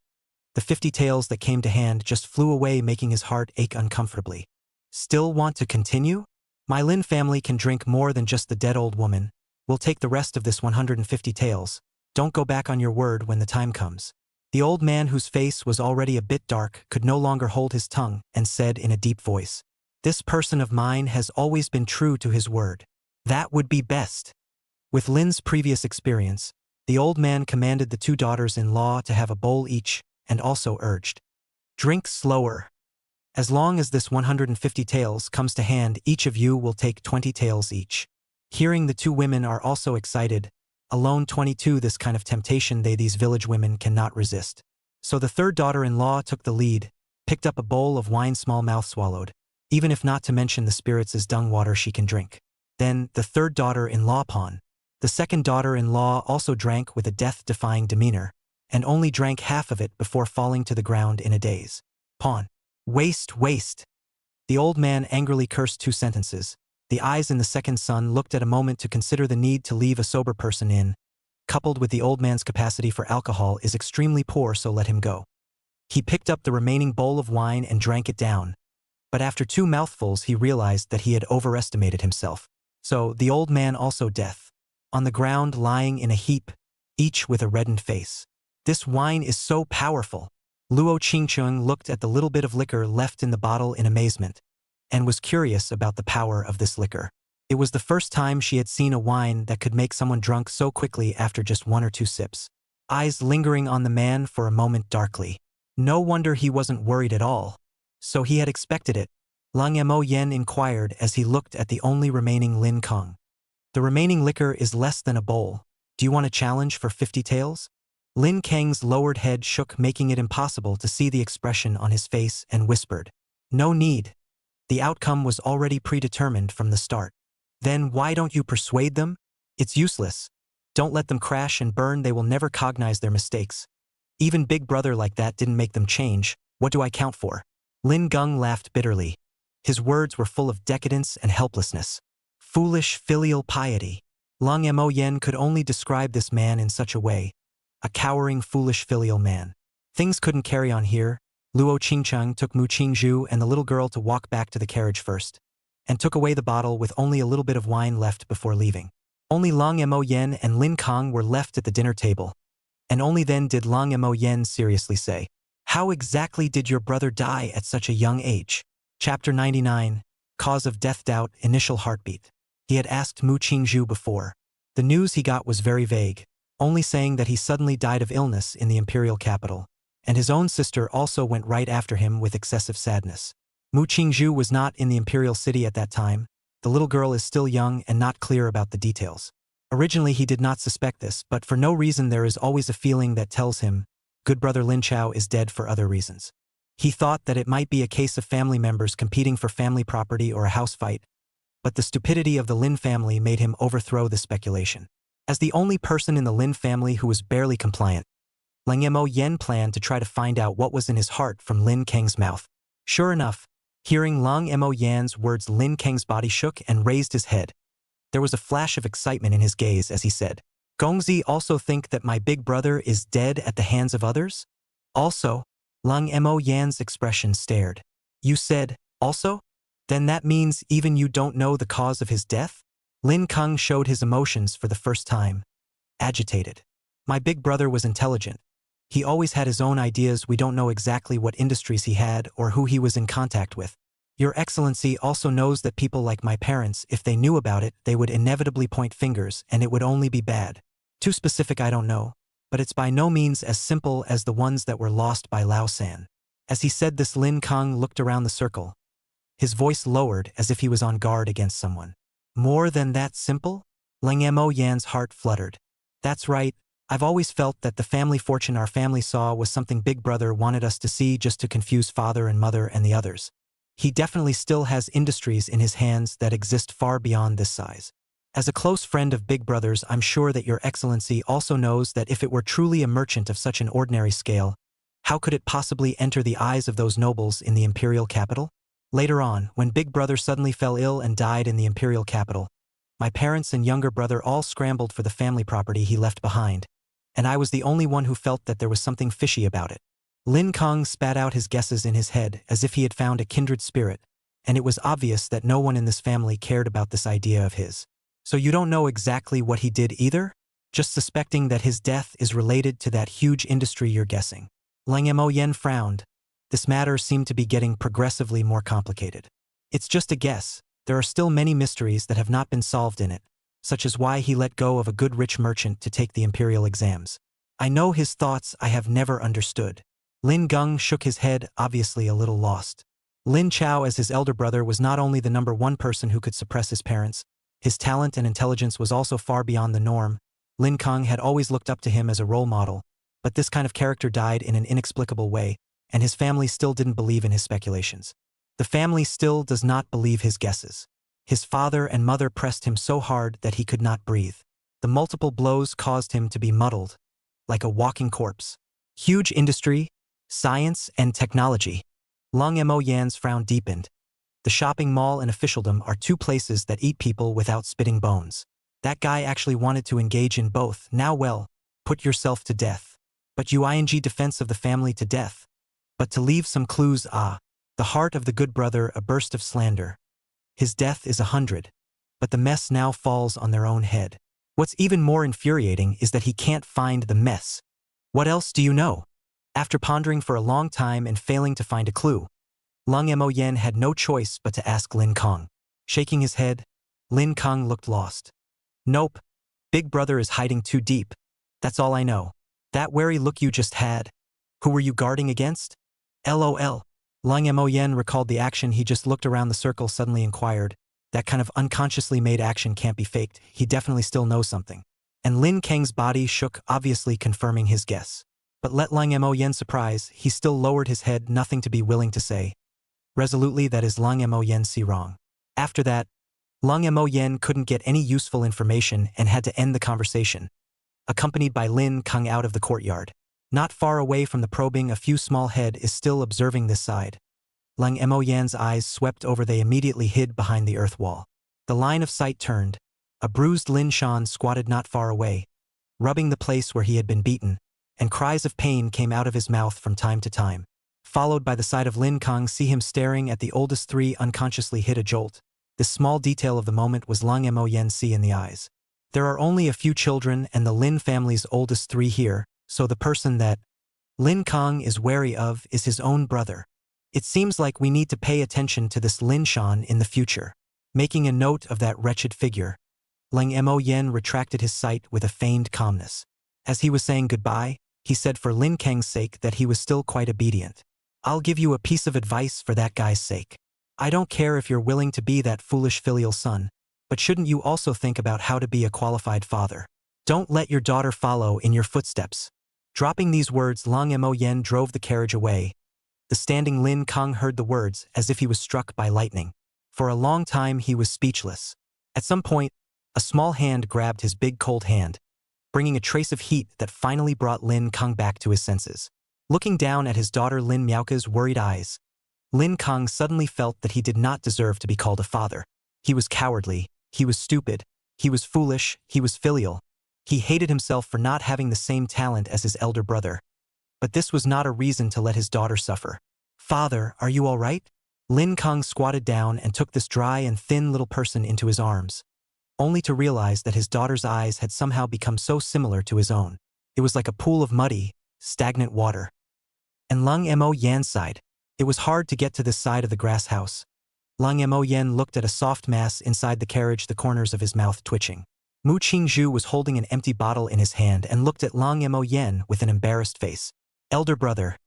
The 50 taels that came to hand just flew away, making his heart ache uncomfortably. Still want to continue? My Lin family can drink more than just the dead old woman. We'll take the rest of this 150 taels. Don't go back on your word when the time comes. The old man, whose face was already a bit dark, could no longer hold his tongue and said in a deep voice, This person of mine has always been true to his word. That would be best. With Lin's previous experience, the old man commanded the two daughters-in-law to have a bowl each and also urged, "Drink slower. As long as this 150 taels comes to hand, each of you will take 20 taels each." Hearing the two women are also excited, alone 22 this kind of temptation these village women cannot resist. So the third daughter-in-law took the lead, picked up a bowl of wine small mouth swallowed, even if not to mention the spirits as dung water she can drink. Then, the third daughter-in-law pawn. The second daughter-in-law also drank with a death-defying demeanor, and only drank half of it before falling to the ground in a daze. Pawn. Waste, waste. The old man angrily cursed 2 sentences. The eyes in the second son looked at a moment to consider the need to leave a sober person in, coupled with the old man's capacity for alcohol is extremely poor, so let him go. He picked up the remaining bowl of wine and drank it down, but after 2 mouthfuls he realized that he had overestimated himself. So the old man also death, on the ground lying in a heap, each with a reddened face. This wine is so powerful. Luo Qingcheng looked at the little bit of liquor left in the bottle in amazement, and was curious about the power of this liquor. It was the first time she had seen a wine that could make someone drunk so quickly after just 1 or 2 sips. Eyes lingering on the man for a moment darkly. No wonder he wasn't worried at all. So he had expected it. Lang Mo Yen inquired as he looked at the only remaining Lin Kong. "The remaining liquor is less than a bowl. Do you want a challenge for 50 taels?" Lin Kang's lowered head shook, making it impossible to see the expression on his face, and whispered, "No need. The outcome was already predetermined from the start." "Then why don't you persuade them? It's useless. Don't let them crash and burn, they will never cognize their mistakes. Even Big Brother like that didn't make them change. What do I count for?" Lin Gung laughed bitterly. His words were full of decadence and helplessness. Foolish filial piety. Lang Mo Yen could only describe this man in such a way. A cowering, foolish filial man. Things couldn't carry on here. Luo Qingcheng took Mu Qingzhu and the little girl to walk back to the carriage first, and took away the bottle with only a little bit of wine left before leaving. Only Lang Mo Yen and Lin Kong were left at the dinner table, and only then did Lang Mo Yen seriously say, "How exactly did your brother die at such a young age?" Chapter 99, Cause of Death Doubt, Initial Heartbeat. He had asked Mu Qingzhu before. The news he got was very vague, only saying that he suddenly died of illness in the imperial capital, and his own sister also went right after him with excessive sadness. Mu Qingzhu was not in the imperial city at that time. The little girl is still young and not clear about the details. Originally he did not suspect this, but for no reason there is always a feeling that tells him, good brother Lin Chao is dead for other reasons. He thought that it might be a case of family members competing for family property or a house fight, but the stupidity of the Lin family made him overthrow this speculation. As the only person in the Lin family who was barely compliant, Lang Mo Yen planned to try to find out what was in his heart from Lin Kang's mouth. Sure enough, hearing Lang Mo Yan's words, Lin Kang's body shook and raised his head. There was a flash of excitement in his gaze as he said, "Gongzi also think that my big brother is dead at the hands of others?" "Also?" Lang Mo Yan's expression stared. "You said, also? Then that means even you don't know the cause of his death?" Lin Kang showed his emotions for the first time. Agitated. "My big brother was intelligent. He always had his own ideas. We don't know exactly what industries he had or who he was in contact with. Your Excellency also knows that people like my parents, if they knew about it, they would inevitably point fingers and it would only be bad. Too specific I don't know, but it's by no means as simple as the ones that were lost by Lao San." As he said this, Lin Kang looked around the circle. His voice lowered as if he was on guard against someone. "More than that simple?" Lang Mo Yan's heart fluttered. "That's right. I've always felt that the family fortune our family saw was something Big Brother wanted us to see just to confuse father and mother and the others. He definitely still has industries in his hands that exist far beyond this size. As a close friend of Big Brother's, I'm sure that Your Excellency also knows that if it were truly a merchant of such an ordinary scale, how could it possibly enter the eyes of those nobles in the imperial capital? Later on, when Big Brother suddenly fell ill and died in the imperial capital, my parents and younger brother all scrambled for the family property he left behind, and I was the only one who felt that there was something fishy about it." Lin Kang spat out his guesses in his head as if he had found a kindred spirit, and it was obvious that no one in this family cared about this idea of his. "So you don't know exactly what he did either? Just suspecting that his death is related to that huge industry you're guessing?" Lang Mo Yen frowned. This matter seemed to be getting progressively more complicated. "It's just a guess. There are still many mysteries that have not been solved in it, such as why he let go of a good rich merchant to take the imperial exams. I know his thoughts I have never understood. Lin Gung shook his head, obviously a little lost. Lin Chao as his elder brother was not only the #1 person who could suppress his parents, his talent and intelligence was also far beyond the norm. Lin Kang had always looked up to him as a role model, but this kind of character died in an inexplicable way, and his family still didn't believe in his speculations. The family still does not believe his guesses. His father and mother pressed him so hard that he could not breathe. The multiple blows caused him to be muddled, like a walking corpse. Huge industry, science, and technology. Lung Mo Yan's frown deepened. The shopping mall and officialdom are two places that eat people without spitting bones. That guy actually wanted to engage in both. Now well, put yourself to death. But UING defense of the family to death. But to leave some clues the heart of the good brother a burst of slander. His death is 100. But the mess now falls on their own head. What's even more infuriating is that he can't find the mess. What else do you know? After pondering for a long time and failing to find a clue, Lung Mo Yen had no choice but to ask Lin Kong. Shaking his head, Lin Kong looked lost. Nope. Big brother is hiding too deep. That's all I know. That wary look you just had. Who were you guarding against? LOL. Lung Mo Yen recalled the action he just looked around the circle suddenly inquired. That kind of unconsciously made action can't be faked. He definitely still knows something. And Lin Kang's body shook, obviously confirming his guess. But let Lung Mo Yen surprise, he still lowered his head, nothing to be willing to say. Resolutely, that is Lung Mo Yen see wrong. After that, Lung Mo Yen couldn't get any useful information and had to end the conversation, accompanied by Lin Kang out of the courtyard. Not far away from the probing, a few small head is still observing this side. Lung Mo Yan's eyes swept over, they immediately hid behind the earth wall. The line of sight turned. A bruised Lin Shan squatted not far away, rubbing the place where he had been beaten, and cries of pain came out of his mouth from time to time. Followed by the sight of Lin Kang, see him staring at the oldest three, unconsciously hit a jolt. This small detail of the moment was Lung Mo Yen see in the eyes. There are only a few children and the Lin family's oldest three here, so the person that Lin Kang is wary of is his own brother. It seems like we need to pay attention to this Lin Shan in the future. Making a note of that wretched figure, Lung Mo Yen retracted his sight with a feigned calmness. As he was saying goodbye, he said for Lin Kang's sake that he was still quite obedient. I'll give you a piece of advice for that guy's sake. I don't care if you're willing to be that foolish filial son, but shouldn't you also think about how to be a qualified father? Don't let your daughter follow in your footsteps. Dropping these words, Lung Mo Yen drove the carriage away. The standing Lin Kang heard the words as if he was struck by lightning. For a long time he was speechless. At some point, a small hand grabbed his big cold hand, bringing a trace of heat that finally brought Lin Kang back to his senses. Looking down at his daughter Lin Miaoka's worried eyes, Lin Kang suddenly felt that he did not deserve to be called a father. He was cowardly, he was stupid, he was foolish, he was filial. He hated himself for not having the same talent as his elder brother. But this was not a reason to let his daughter suffer. Father, are you all right? Lin Kang squatted down and took this dry and thin little person into his arms, only to realize that his daughter's eyes had somehow become so similar to his own. It was like a pool of muddy, stagnant water. And Lung Mo Yan sighed. It was hard to get to this side of the grass house. Lung Mo Yan looked at a soft mass inside the carriage, the corners of his mouth twitching. Mu Qingzhu was holding an empty bottle in his hand and looked at Lung Mo Yan with an embarrassed face. Elder brother.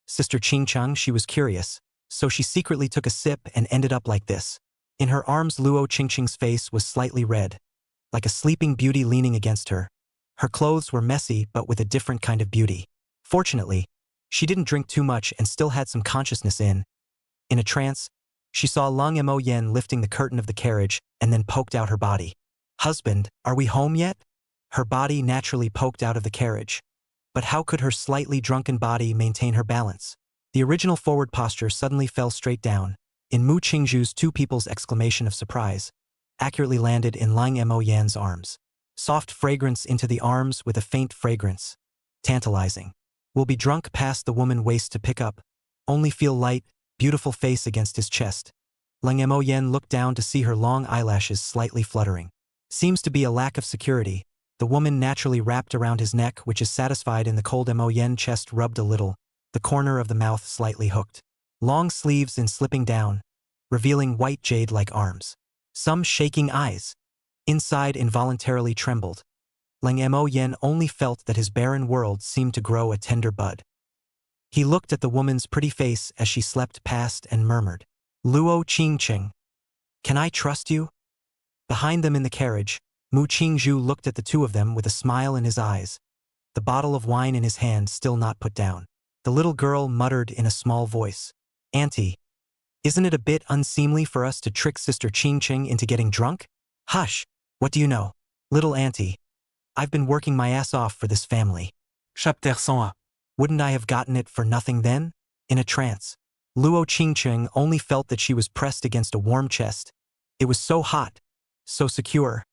Sister Qingchang, she was curious, so she secretly took a sip and ended up like this. In her arms, Luo Qingqing's face was slightly red, like a sleeping beauty leaning against her. Her clothes were messy but with a different kind of beauty. Fortunately, she didn't drink too much and still had some consciousness in. In a trance, she saw Lung Mo Yen lifting the curtain of the carriage and then poked out her body. Husband, are we home yet? Her body naturally poked out of the carriage. But how could her slightly drunken body maintain her balance? The original forward posture suddenly fell straight down. In Mu Qingzhu's two people's exclamation of surprise, accurately landed in Lung Mo Yan's arms. Soft fragrance into the arms with a faint fragrance. Tantalizing. Will be drunk past the woman waist to pick up. Only feel light, beautiful face against his chest. Lung Mo Yen looked down to see her long eyelashes slightly fluttering. Seems to be a lack of security. The woman naturally wrapped around his neck, which is satisfied in the cold. Mo Yen chest rubbed a little, the corner of the mouth slightly hooked. Long sleeves in slipping down, revealing white jade-like arms. Some shaking eyes. Inside involuntarily trembled. Lang Mo Yen only felt that his barren world seemed to grow a tender bud. He looked at the woman's pretty face as she slept past and murmured, "Luo Qingqing, can I trust you?" Behind them in the carriage, Mu Qingzhu looked at the two of them with a smile in his eyes, the bottle of wine in his hand still not put down. The little girl muttered in a small voice, "Auntie, isn't it a bit unseemly for us to trick Sister Qingqing into getting drunk?" "Hush, what do you know? Little auntie, I've been working my ass off for this family." Chapter 101. Wouldn't I have gotten it for nothing then? In a trance, Luo Qingqing only felt that she was pressed against a warm chest. It was so hot, so secure.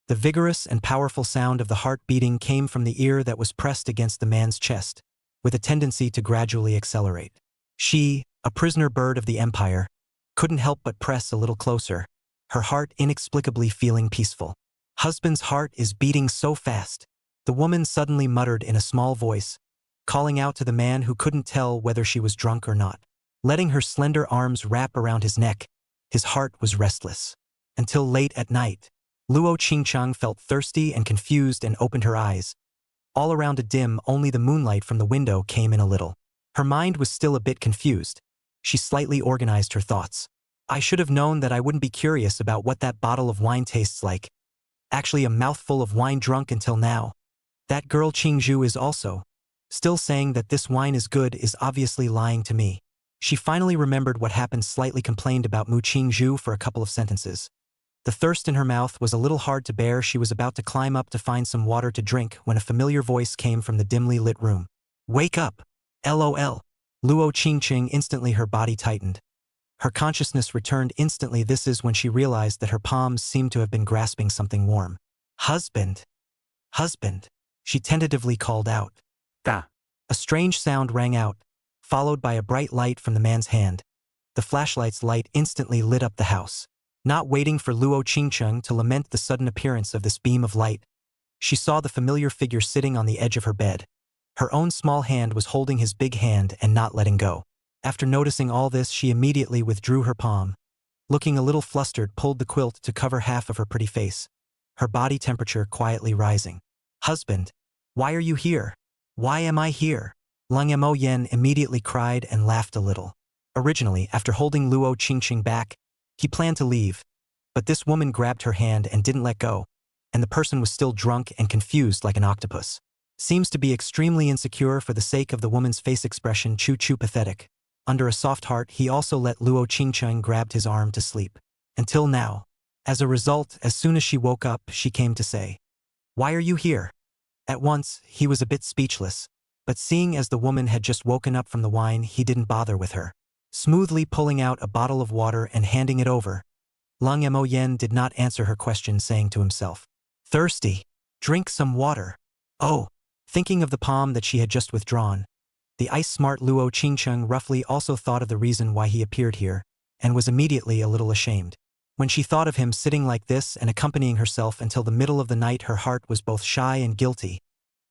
The vigorous and powerful sound of the heart beating came from the ear that was pressed against the man's chest, with a tendency to gradually accelerate. She, a prisoner bird of the empire, couldn't help but press a little closer, her heart inexplicably feeling peaceful. "Husband's heart is beating so fast," the woman suddenly muttered in a small voice, calling out to the man who couldn't tell whether she was drunk or not. Letting her slender arms wrap around his neck, his heart was restless. Until late at night, Luo Qingchang felt thirsty and confused and opened her eyes. All around a dim, only the moonlight from the window came in a little. Her mind was still a bit confused. She slightly organized her thoughts. "I should have known that I wouldn't be curious about what that bottle of wine tastes like. Actually a mouthful of wine drunk until now. That girl Qingzhu is also still saying that this wine is good is obviously lying to me." She finally remembered what happened, slightly complained about Mu Qingzhu for a couple of sentences. The thirst in her mouth was a little hard to bear. She was about to climb up to find some water to drink when a familiar voice came from the dimly lit room. "Wake up! LOL. Luo Qingqing instantly her body tightened. Her consciousness returned instantly. This is when she realized that her palms seemed to have been grasping something warm. "Husband! Husband!" she tentatively called out. Ta. A strange sound rang out, followed by a bright light from the man's hand. The flashlight's light instantly lit up the house. Not waiting for Luo Qingcheng to lament the sudden appearance of this beam of light, she saw the familiar figure sitting on the edge of her bed. Her own small hand was holding his big hand and not letting go. After noticing all this, she immediately withdrew her palm. Looking a little flustered, pulled the quilt to cover half of her pretty face, her body temperature quietly rising. "Husband, why are you here? Why am I here?" Lang Mo Yen immediately cried and laughed a little. Originally, after holding Luo Qingqing back, he planned to leave, but this woman grabbed her hand and didn't let go, and the person was still drunk and confused like an octopus. Seems to be extremely insecure for the sake of the woman's face expression, choo-choo pathetic. Under a soft heart, he also let Luo Qingcheng grab his arm to sleep. Until now. As a result, as soon as she woke up, she came to say, "Why are you here?" At once, he was a bit speechless, but seeing as the woman had just woken up from the wine, he didn't bother with her. Smoothly pulling out a bottle of water and handing it over, Lang Mo Yen did not answer her question, saying to himself, "Thirsty? Drink some water." Oh, thinking of the palm that she had just withdrawn, the ice-smart Luo Qingcheng roughly also thought of the reason why he appeared here, and was immediately a little ashamed. When she thought of him sitting like this and accompanying herself until the middle of the night, her heart was both shy and guilty.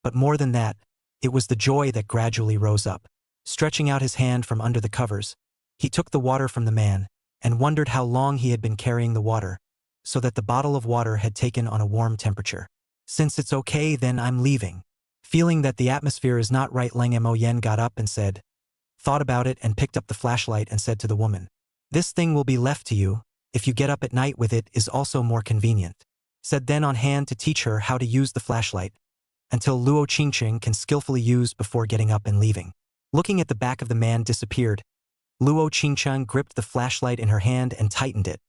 But more than that, it was the joy that gradually rose up. Stretching out his hand from under the covers, he took the water from the man, and wondered how long he had been carrying the water, so that the bottle of water had taken on a warm temperature. "Since it's okay, then I'm leaving." Feeling that the atmosphere is not right, Lang Mo Yen got up and said, thought about it and picked up the flashlight and said to the woman, "This thing will be left to you. If you get up at night with it is also more convenient." Said then on hand to teach her how to use the flashlight, until Luo Qingqing can skillfully use before getting up and leaving. Looking at the back of the man disappeared, Luo Qingcheng gripped the flashlight in her hand and tightened it.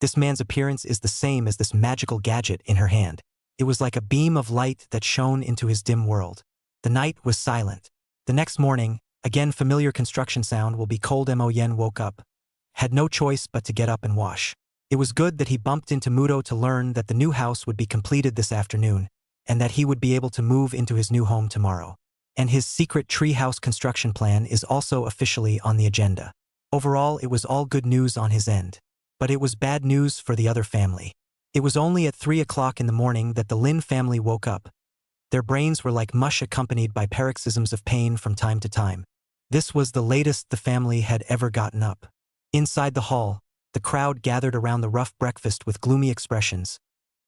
This man's appearance is the same as this magical gadget in her hand. It was like a beam of light that shone into his dim world. The night was silent. The next morning, again familiar construction sound will be cold. Mo Yen woke up, had no choice but to get up and wash. It was good that he bumped into Mudo to learn that the new house would be completed this afternoon, and that he would be able to move into his new home tomorrow. And his secret treehouse construction plan is also officially on the agenda. Overall, it was all good news on his end. But it was bad news for the other family. It was only at 3 o'clock in the morning that the Lin family woke up. Their brains were like mush, accompanied by paroxysms of pain from time to time. This was the latest the family had ever gotten up. Inside the hall, the crowd gathered around the rough breakfast with gloomy expressions.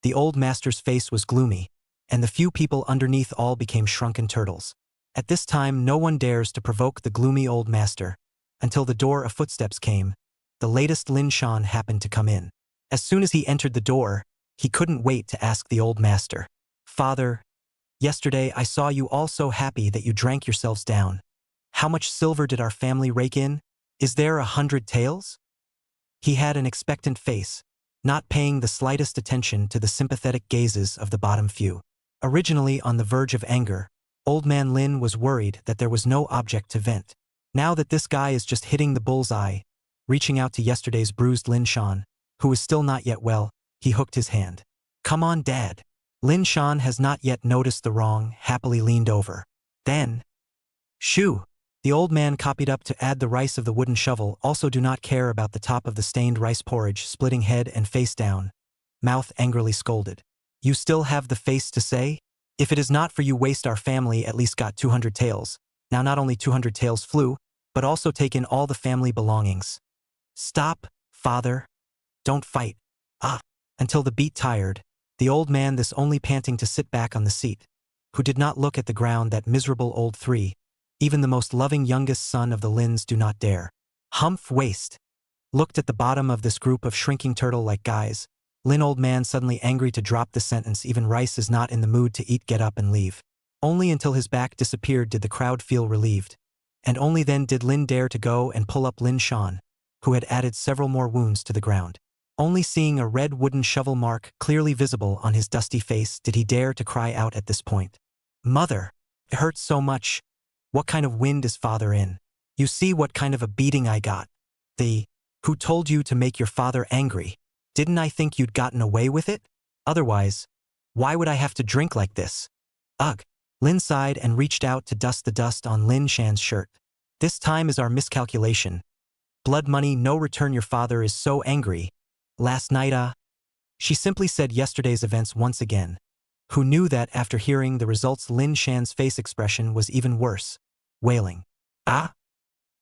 The old master's face was gloomy, and the few people underneath all became shrunken turtles. At this time no one dares to provoke the gloomy old master, until the door of footsteps came. The latest Lin Shan happened to come in. As soon as he entered the door, he couldn't wait to ask the old master, "Father, yesterday I saw you all so happy that you drank yourselves down. How much silver did our family rake in? Is there 100 taels?" He had an expectant face, not paying the slightest attention to the sympathetic gazes of the bottom few. Originally on the verge of anger, Old Man Lin was worried that there was no object to vent. Now that this guy is just hitting the bullseye, reaching out to yesterday's bruised Lin Shan, who is still not yet well, he hooked his hand. "Come on, Dad." Lin Shan has not yet noticed the wrong, happily leaned over. Then, shoo! The old man copied up to add the rice of the wooden shovel, also do not care about the top of the stained rice porridge, splitting head and face down. Mouth angrily scolded. "You still have the face to say? If it is not for you waste our family at least got 200 taels. Now not only 200 taels flew, but also take in all the family belongings." "Stop, father. Don't fight." Until the beat tired, the old man this only panting to sit back on the seat, who did not look at the ground that miserable old three, even the most loving youngest son of the Lins do not dare. Humph waste. Looked at the bottom of this group of shrinking turtle-like guys. Lin old man suddenly angry to drop the sentence, "Even rice is not in the mood to eat, get up and leave." Only until his back disappeared did the crowd feel relieved. And only then did Lin dare to go and pull up Lin Shan, who had added several more wounds to the ground. Only seeing a red wooden shovel mark clearly visible on his dusty face did he dare to cry out at this point. "Mother, it hurts so much. What kind of wind is father in? You see what kind of a beating I got. Who told you to make your father angry? Didn't I think you'd gotten away with it? Otherwise, why would I have to drink like this?" Ugh. Lin sighed and reached out to dust the dust on Lin Shan's shirt. "This time is our miscalculation. Blood money, no return. Your father is so angry. Last night, She simply said yesterday's events once again. Who knew that after hearing the results Lin Shan's face expression was even worse, wailing.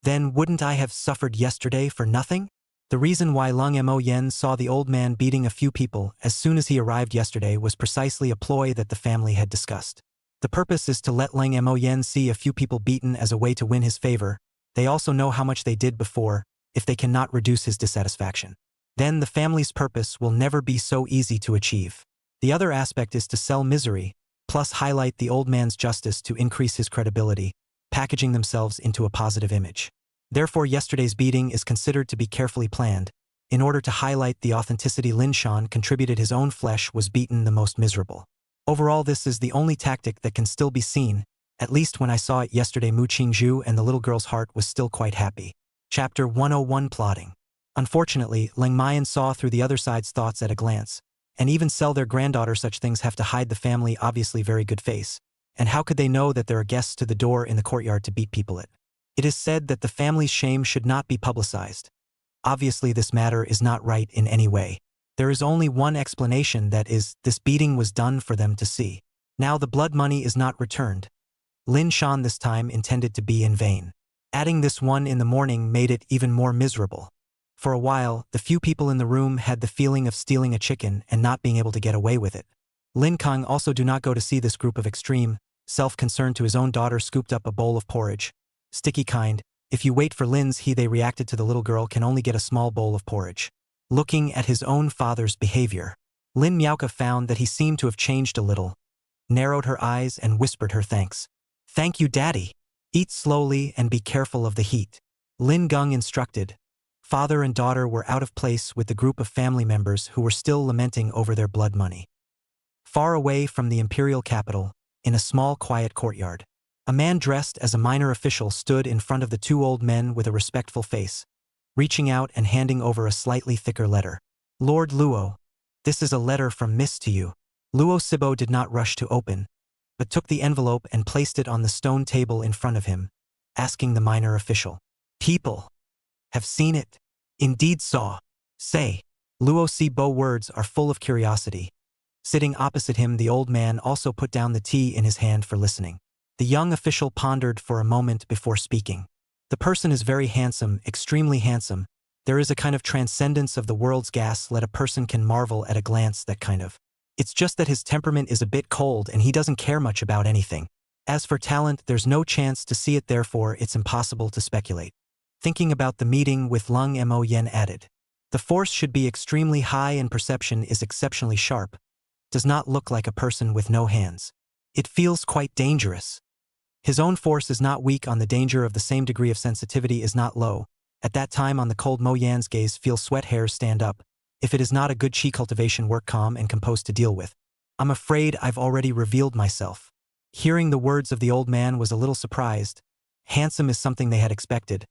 Then wouldn't I have suffered yesterday for nothing? The reason why Lung Mo Yen saw the old man beating a few people as soon as he arrived yesterday was precisely a ploy that the family had discussed. The purpose is to let Lung Mo Yen see a few people beaten as a way to win his favor. They also know how much they did before, if they cannot reduce his dissatisfaction. Then the family's purpose will never be so easy to achieve. The other aspect is to sell misery, plus highlight the old man's justice to increase his credibility, packaging themselves into a positive image. Therefore yesterday's beating is considered to be carefully planned. In order to highlight the authenticity, Lin Shan contributed his own flesh was beaten the most miserable. Overall, this is the only tactic that can still be seen. At least when I saw it yesterday, Mu Qingzhu and the little girl's heart was still quite happy. Chapter 101 Plotting. Unfortunately, Leng Mayan saw through the other side's thoughts at a glance. And even sell their granddaughter, such things have to hide the family obviously very good face. And how could they know that there are guests to the door in the courtyard to beat people at? It is said that the family's shame should not be publicized. Obviously this matter is not right in any way. There is only one explanation, that is, this beating was done for them to see. Now the blood money is not returned. Lin Shan this time intended to be in vain. Adding this one in the morning made it even more miserable. For a while, the few people in the room had the feeling of stealing a chicken and not being able to get away with it. Lin Kang also do not go to see this group of extreme, self-concerned to his own daughter scooped up a bowl of porridge. Sticky kind, if you wait for Lin's they reacted to the little girl can only get a small bowl of porridge. Looking at his own father's behavior, Lin Miaoka found that he seemed to have changed a little, narrowed her eyes and whispered her thanks. "Thank you, Daddy. Eat slowly and be careful of the heat." Lin Gung instructed. Father and daughter were out of place with the group of family members who were still lamenting over their blood money. Far away from the imperial capital, in a small quiet courtyard, a man dressed as a minor official stood in front of the two old men with a respectful face, reaching out and handing over a slightly thicker letter. "Lord Luo, this is a letter from Miss to you." Luo Sibo did not rush to open, but took the envelope and placed it on the stone table in front of him, asking the minor official, "People have seen it? Indeed saw. Say." Luo Sibo words are full of curiosity. Sitting opposite him, the old man also put down the tea in his hand for listening. The young official pondered for a moment before speaking. The person is very handsome, extremely handsome. There is a kind of transcendence of the world's gas. Let a person can marvel at a glance that kind of. It's just that his temperament is a bit cold and he doesn't care much about anything. As for talent, there's no chance to see it, therefore it's impossible to speculate. Thinking about the meeting with Lung Mo Yen added. The force should be extremely high and perception is exceptionally sharp. Does not look like a person with no hands. It feels quite dangerous. His own force is not weak on the danger of the same degree of sensitivity is not low. At that time on the cold Mo Yan's gaze feel sweat hairs stand up. If it is not a good chi cultivation work calm and composed to deal with. I'm afraid I've already revealed myself. Hearing the words of the old man was a little surprised. Handsome is something they had expected.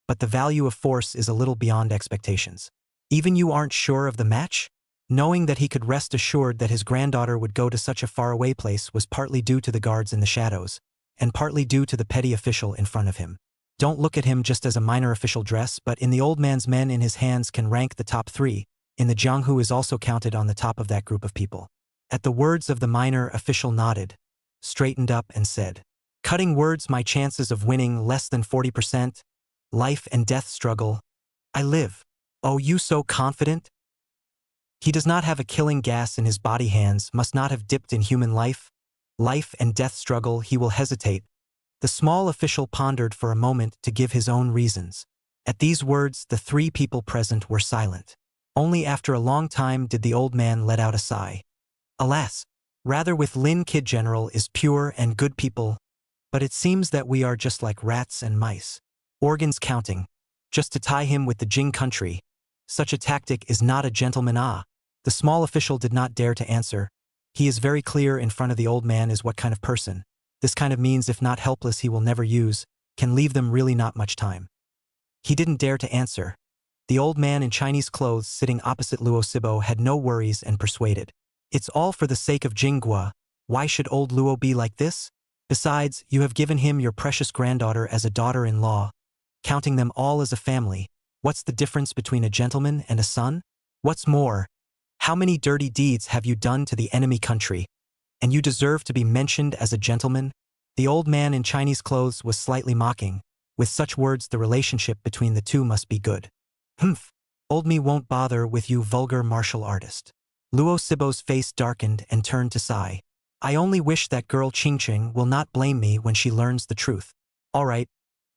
But the value of force is a little beyond expectations. Even you aren't sure of the match? Knowing that he could rest assured that his granddaughter would go to such a faraway place was partly due to the guards in the shadows, and partly due to the petty official in front of him. Don't look at him just as a minor official dress, but in the old man's men in his hands can rank the top 3, in the Jianghu is also counted on the top of that group of people. At the words of the minor official nodded, straightened up and said, cutting words, my chances of winning less than 40%, life and death struggle. I live. Oh, you so confident? He does not have a killing gas in his body, hands must not have dipped in human life. Life and death struggle, he will hesitate. The small official pondered for a moment to give his own reasons. At these words, the 3 people present were silent. Only after a long time did the old man let out a sigh. Alas, rather with Lin Kid General is pure and good people, but it seems that we are just like rats and mice. Organs counting, just to tie him with the Jing country. Such a tactic is not a gentleman. The small official did not dare to answer. He is very clear in front of the old man is what kind of person. This kind of means if not helpless he will never use, can leave them really not much time. He didn't dare to answer. The old man in Chinese clothes sitting opposite Luo Sibo had no worries and persuaded. It's all for the sake of Jinghua. Why should old Luo be like this? Besides, you have given him your precious granddaughter as a daughter-in-law. Counting them all as a family, what's the difference between a gentleman and a son? What's more, how many dirty deeds have you done to the enemy country? And you deserve to be mentioned as a gentleman? The old man in Chinese clothes was slightly mocking. With such words the relationship between the two must be good. Humph, old me won't bother with you vulgar martial artist. Luo Sibo's face darkened and turned to sigh. I only wish that girl Qingqing will not blame me when she learns the truth. All right.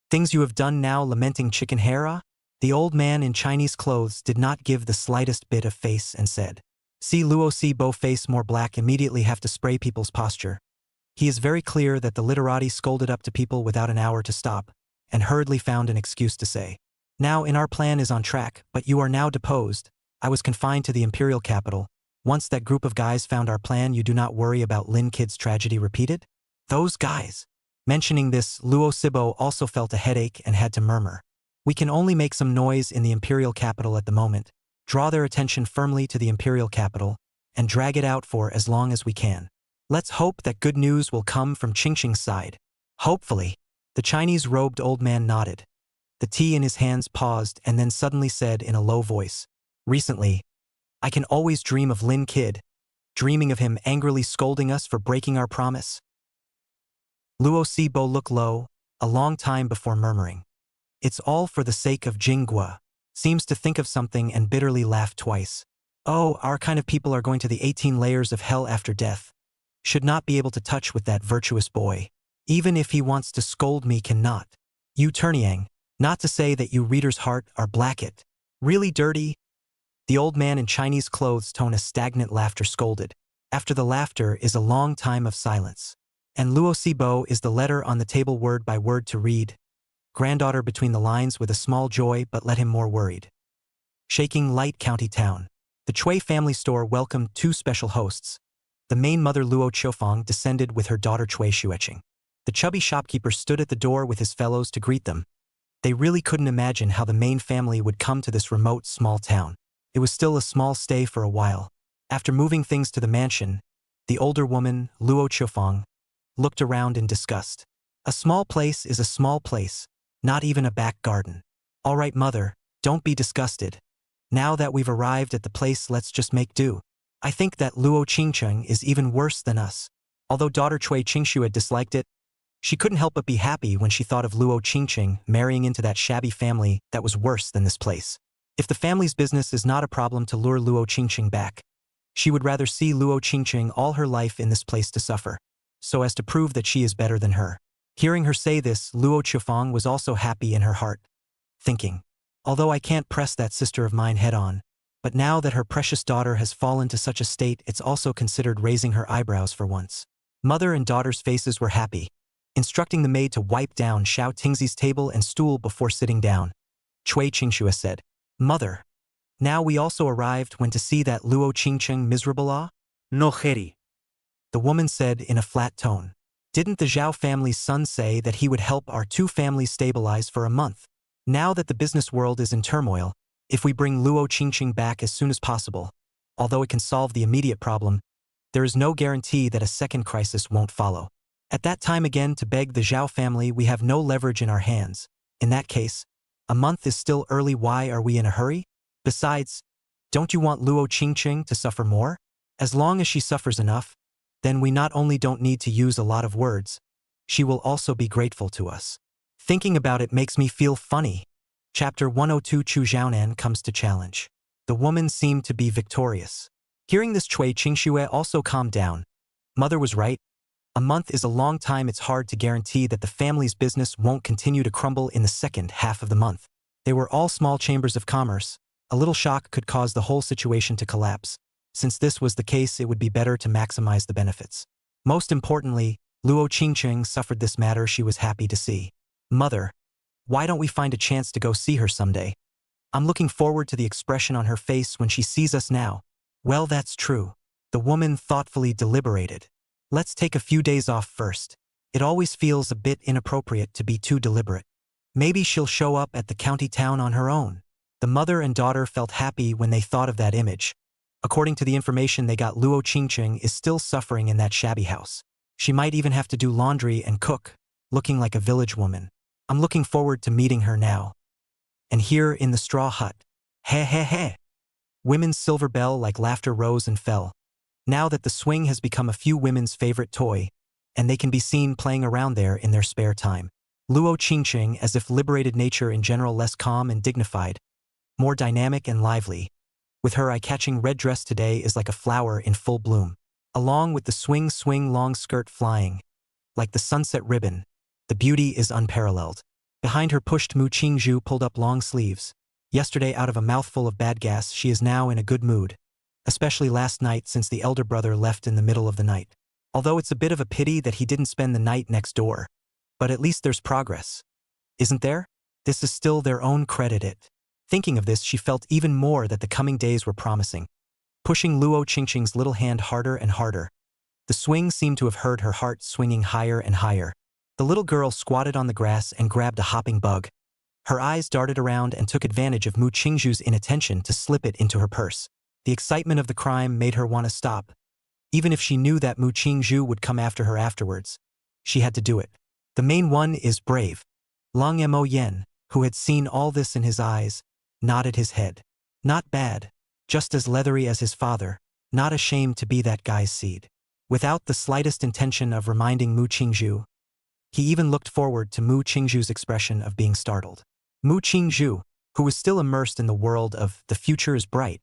Things you have done now lamenting chicken hair? The old man in Chinese clothes did not give the slightest bit of face and said, see Luo Sibo face more black immediately have to spray people's posture. He is very clear that the literati scolded up to people without an hour to stop, and hurriedly found an excuse to say, now in our plan is on track, but you are now deposed. I was confined to the imperial capital. Once that group of guys found our plan, you do not worry about Lin Kid's tragedy repeated? Those guys. Mentioning this, Luo Sibo also felt a headache and had to murmur. We can only make some noise in the imperial capital at the moment, draw their attention firmly to the imperial capital, and drag it out for as long as we can. Let's hope that good news will come from Qingqing's side. Hopefully. The Chinese robed old man nodded. The tea in his hands paused and then suddenly said in a low voice, recently, I can always dream of Lin Kid, dreaming of him angrily scolding us for breaking our promise. Luo Sibo looked low, a long time before murmuring. It's all for the sake of Jinghua. Seems to think of something and bitterly laughed twice. Oh, our kind of people are going to the 18 layers of hell after death. Should not be able to touch with that virtuous boy. Even if he wants to scold me cannot. You Turniang, not to say that you reader's heart are blacket. Really dirty? The old man in Chinese clothes tone a stagnant laughter scolded. After the laughter is a long time of silence. And Luo Sibo is the letter on the table word by word to read. Granddaughter between the lines with a small joy but let him more worried. Shaking light county town. The Chui family store welcomed 2 special hosts. The main mother Luo Qiufang descended with her daughter Chui Xueqing. The chubby shopkeeper stood at the door with his fellows to greet them. They really couldn't imagine how the main family would come to this remote small town. It was still a small stay for a while. After moving things to the mansion, the older woman, Luo Qiufang, looked around in disgust. A small place is a small place, not even a back garden. All right, mother, don't be disgusted. Now that we've arrived at the place, let's just make do. I think that Luo Qingqing is even worse than us. Although daughter Chui Qingxue disliked it, she couldn't help but be happy when she thought of Luo Qingqing marrying into that shabby family that was worse than this place. If the family's business is not a problem to lure Luo Qingqing back, She would rather see Luo Qingqing all her life in this place to suffer, so as to prove that she is better than her. Hearing her say this, Luo Chifeng was also happy in her heart, thinking, although I can't press that sister of mine head on, but now that her precious daughter has fallen to such a state, it's also considered raising her eyebrows for once. Mother and daughter's faces were happy, instructing the maid to wipe down Xiao Tingzi's table and stool before sitting down. Cui Qingxue said, Mother, now we also arrived when to see that Luo Qingqing miserable ah? No, Heri. The woman said in a flat tone. Didn't the Zhao family's son say that he would help our two families stabilize for a month? Now that the business world is in turmoil, if we bring Luo Qingqing back as soon as possible, although it can solve the immediate problem, there is no guarantee that a second crisis won't follow. At that time again, to beg the Zhao family, we have no leverage in our hands. In that case, a month is still early. Why are we in a hurry? Besides, don't you want Luo Qingqing to suffer more? As long as she suffers enough, then we not only don't need to use a lot of words, she will also be grateful to us. Thinking about it makes me feel funny. Chapter 102 Chu Xiaonan comes to challenge. The woman seemed to be victorious. Hearing this, Cui Qingxue also calmed down. Mother was right. A month is a long time. It's hard to guarantee that the family's business won't continue to crumble in the second half of the month. They were all small chambers of commerce. A little shock could cause the whole situation to collapse. Since this was the case, it would be better to maximize the benefits. Most importantly, Luo Qingqing suffered this matter. She was happy to see. Mother, why don't we find a chance to go see her someday? I'm looking forward to the expression on her face when she sees us now. Well, that's true. The woman thoughtfully deliberated. Let's take a few days off first. It always feels a bit inappropriate to be too deliberate. Maybe she'll show up at the county town on her own. The mother and daughter felt happy when they thought of that image. According to the information they got, Luo Qingqing is still suffering in that shabby house. She might even have to do laundry and cook, looking like a village woman. I'm looking forward to meeting her now. And here in the straw hut. He he he. Women's silver bell-like laughter rose and fell. Now that the swing has become a few women's favorite toy, and they can be seen playing around there in their spare time. Luo Qingqing, as if liberated nature in general, less calm and dignified, more dynamic and lively. With her eye-catching red dress today is like a flower in full bloom. Along with the swing long skirt flying, like the sunset ribbon, the beauty is unparalleled. Behind her pushed Mu Qingzhu pulled up long sleeves. Yesterday, out of a mouthful of bad gas, she is now in a good mood. Especially last night, since the elder brother left in the middle of the night. Although it's a bit of a pity that he didn't spend the night next door. But at least there's progress. Isn't there? This is still their own credit. Thinking of this, she felt even more that the coming days were promising. Pushing Luo Qingqing's little hand harder and harder. The swing seemed to have heard her heart swinging higher and higher. The little girl squatted on the grass and grabbed a hopping bug. Her eyes darted around and took advantage of Mu Qingzhu's inattention to slip it into her purse. The excitement of the crime made her want to stop. Even if she knew that Mu Qingzhu would come after her afterwards, she had to do it. The main one is brave. Lang Mo Yen, who had seen all this in his eyes, nodded his head. Not bad, just as leathery as his father, not ashamed to be that guy's seed. Without the slightest intention of reminding Mu Qingzhu, he even looked forward to Mu Qingzhu's expression of being startled. Mu Qingzhu, who was still immersed in the world of the future is bright,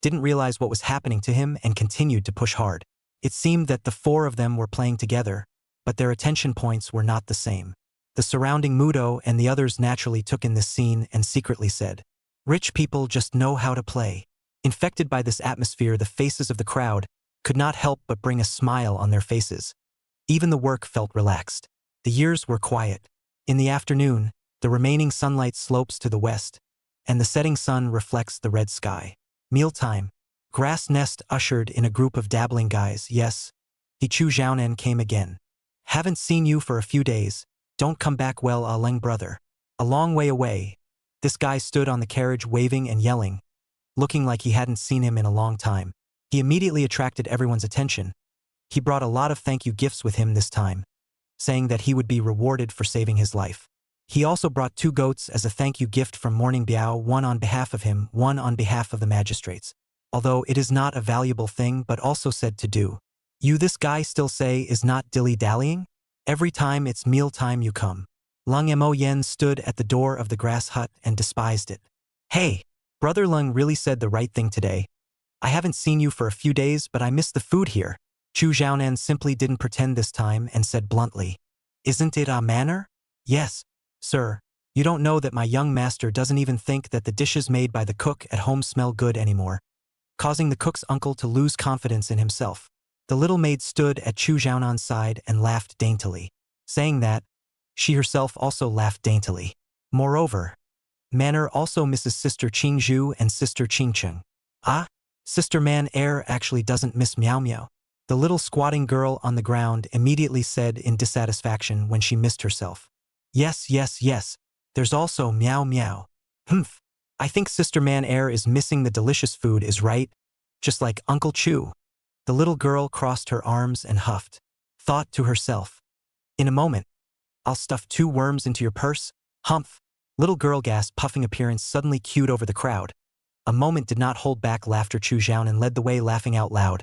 didn't realize what was happening to him and continued to push hard. It seemed that the four of them were playing together, but their attention points were not the same. The surrounding Mudo and the others naturally took in this scene and secretly said, "Rich people just know how to play." Infected by this atmosphere, the faces of the crowd could not help but bring a smile on their faces. Even the work felt relaxed. The years were quiet. In the afternoon, the remaining sunlight slopes to the west, and the setting sun reflects the red sky. Mealtime. Grass Nest ushered in a group of dabbling guys. Yes, the Chu Xiaonan came again. Haven't seen you for a few days. Don't come back. Well, Leng brother. A long way away. This guy stood on the carriage waving and yelling, looking like he hadn't seen him in a long time. He immediately attracted everyone's attention. He brought a lot of thank you gifts with him this time, saying that he would be rewarded for saving his life. He also brought 2 goats as a thank you gift from Morning Biao, one on behalf of him, one on behalf of the magistrates. Although it is not a valuable thing but also said to do. You this guy still say is not dilly-dallying? Every time it's mealtime you come. Leng Mo Yen stood at the door of the grass hut and despised it. Hey, Brother Leng really said the right thing today. I haven't seen you for a few days, but I miss the food here. Chu Xiaonan simply didn't pretend this time and said bluntly, "Isn't it a manner?" "Yes, sir. You don't know that my young master doesn't even think that the dishes made by the cook at home smell good anymore," causing the cook's uncle to lose confidence in himself. The little maid stood at Chu Xiaonan's side and laughed daintily. Saying that, she herself also laughed daintily. Moreover, Manner also misses Sister Qingzhu and Sister Qingcheng. Ah? Sister Man Air actually doesn't miss Meow Meow. The little squatting girl on the ground immediately said in dissatisfaction when she missed herself. Yes, yes, yes. There's also Meow Meow. Humph. I think Sister Man Air is missing the delicious food is right, just like Uncle Chu. The little girl crossed her arms and huffed. Thought to herself. In a moment, I'll stuff 2 worms into your purse. Humph. Little girl gas puffing appearance suddenly cued over the crowd. A moment did not hold back laughter. Chu Xiao and led the way laughing out loud.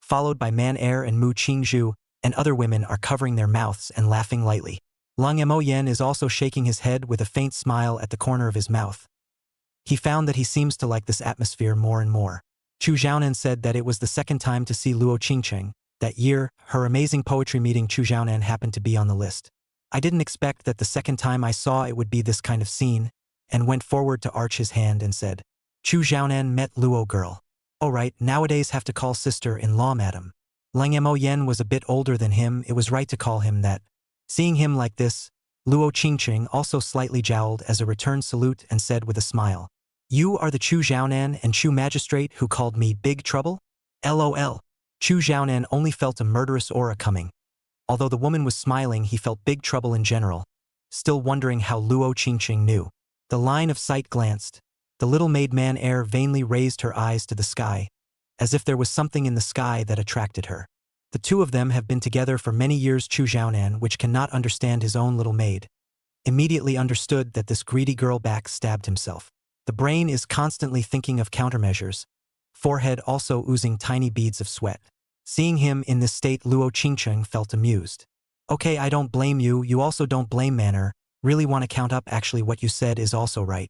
Followed by Man Air and Mu Qingzhu, and other women are covering their mouths and laughing lightly. Lang Mo Yen is also shaking his head with a faint smile at the corner of his mouth. He found that he seems to like this atmosphere more and more. Chu Xiaonan said that it was the second time to see Luo Qingcheng. That year, her amazing poetry meeting Chu Xiaonan happened to be on the list. I didn't expect that the second time I saw it would be this kind of scene, and went forward to arch his hand and said, Chu Xiaonan met Luo girl. Oh right, nowadays have to call sister-in-law madam. Lang Mo Yen was a bit older than him, it was right to call him that. Seeing him like this, Luo Qingcheng also slightly jowled as a return salute and said with a smile, You are the Chu Xiaonan and Chu magistrate who called me Big Trouble? LOL. Chu Xiaonan only felt a murderous aura coming. Although the woman was smiling, he felt big trouble in general, still wondering how Luo Qingcheng knew. The line of sight glanced. The little maid Man Air vainly raised her eyes to the sky, as if there was something in the sky that attracted her. The two of them have been together for many years. Chu Xiaonan, which cannot understand his own little maid, immediately understood that this greedy girl backstabbed himself. The brain is constantly thinking of countermeasures, forehead also oozing tiny beads of sweat. Seeing him in this state, Luo Qingcheng felt amused. Okay, I don't blame you, you also don't blame Manner, really want to count up. Actually what you said is also right.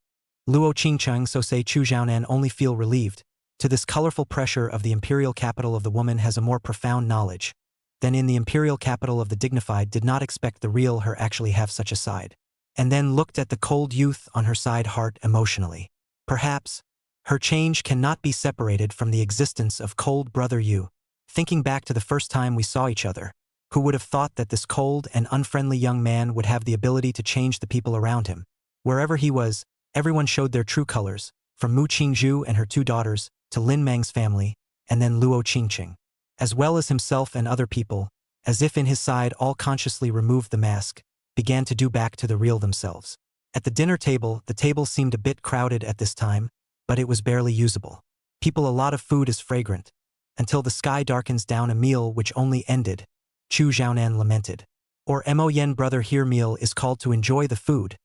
Luo Qingcheng so say Chu Xiaonan only feel relieved. To this colorful pressure of the imperial capital of the woman has a more profound knowledge than in the imperial capital of the dignified, did not expect the real her actually have such a side. And then looked at the cold youth on her side heart emotionally. Perhaps, her change cannot be separated from the existence of cold brother Yu. Thinking back to the first time we saw each other, who would have thought that this cold and unfriendly young man would have the ability to change the people around him? Wherever he was, everyone showed their true colors, from Mu Qingzhu and her 2 daughters, to Lin Mang's family, and then Luo Qingcheng, as well as himself and other people, as if in his side all consciously removed the mask, began to do back to the real themselves. At the dinner table, the table seemed a bit crowded at this time, but it was barely usable. People, a lot of food is fragrant, until the sky darkens down a meal which only ended, Chu Xiaonan lamented. Or Mo Yen brother here meal is called to enjoy the food.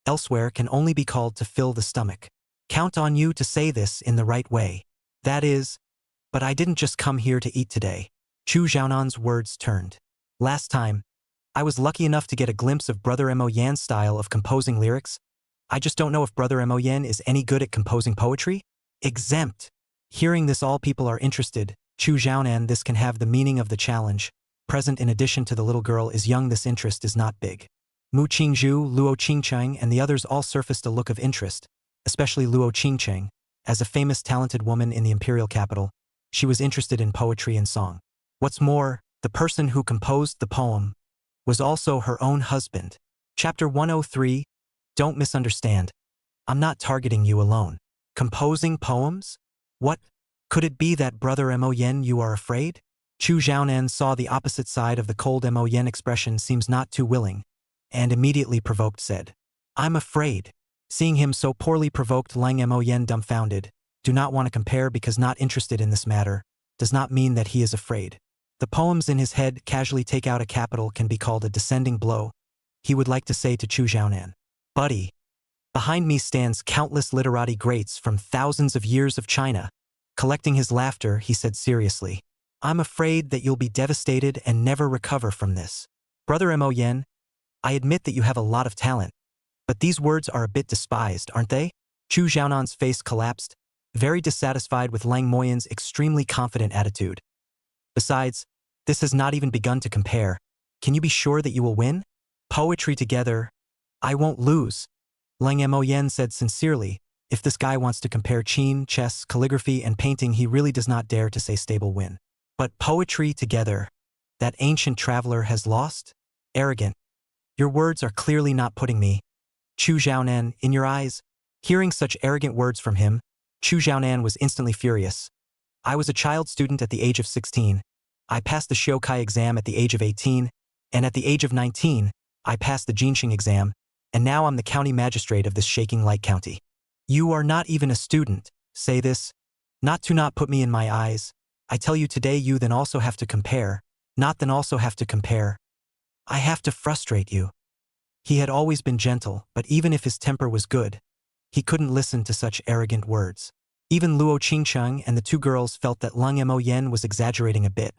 Elsewhere can only be called to fill the stomach. Count on you to say this in the right way. That is, but I didn't just come here to eat today. Chu Xiaonan's words turned. Last time, I was lucky enough to get a glimpse of Brother Mo Yan's style of composing lyrics. I just don't know if Brother Mo Yan is any good at composing poetry? Exempt. Hearing this, all people are interested. Chu Xiaonan, this can have the meaning of the challenge. Present in addition to the little girl is young, this interest is not big. Mu Qingzhu, Luo Qingcheng and the others all surfaced a look of interest, especially Luo Qingcheng. As a famous talented woman in the imperial capital, she was interested in poetry and song. What's more, the person who composed the poem was also her own husband. Chapter 103, Don't misunderstand. I'm not targeting you alone. Composing poems? What? Could it be that Brother Mo Yen you are afraid? Chu Xiaonan saw the opposite side of the cold Mo Yen expression seems not too willing, and immediately provoked said, I'm afraid. Seeing him so poorly provoked, Lang Mo Yen dumbfounded, do not want to compare because not interested in this matter, does not mean that he is afraid. The poems in his head casually take out a capital can be called a descending blow. He would like to say to Chu Xiaonan, Buddy, behind me stands countless literati greats from thousands of years of China. Collecting his laughter, he said seriously, I'm afraid that you'll be devastated and never recover from this. Brother Mo Yen, I admit that you have a lot of talent, but these words are a bit despised, aren't they? Chu Xiaonan's face collapsed. very dissatisfied with Lang Moyan's extremely confident attitude. Besides, this has not even begun to compare. Can you be sure that you will win? Poetry together. I won't lose. Lang Moyan said sincerely. If this guy wants to compare qin, chess, calligraphy, and painting, he really does not dare to say stable win. But poetry together. That ancient traveler has lost? Arrogant. Your words are clearly not putting me. Chu Xiaonan, in your eyes. Hearing such arrogant words from him, Chu Xiaonan was instantly furious. I was a child student at the age of 16. I passed the Shoukai exam at the age of 18, and at the age of 19, I passed the Jinxing exam, and now I'm the county magistrate of this shaking light county. You are not even a student, say this. Not put me in my eyes. I tell you today you then also have to compare, not then also have to compare. I have to frustrate you. He had always been gentle, but even if his temper was good, he couldn't listen to such arrogant words. Even Luo Qingcheng and the two girls felt that Lung Mo Yen was exaggerating a bit.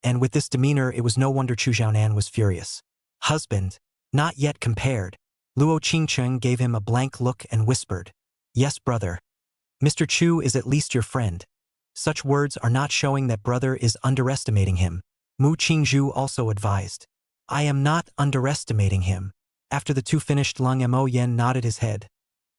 And with this demeanor, it was no wonder Chu Xiaonan was furious. Husband, not yet compared. Luo Qingcheng gave him a blank look and whispered, yes, brother. Mr. Chu is at least your friend. Such words are not showing that brother is underestimating him. Mu Qingzhu also advised. I am not underestimating him. After the two finished, Lung Mo Yen nodded his head.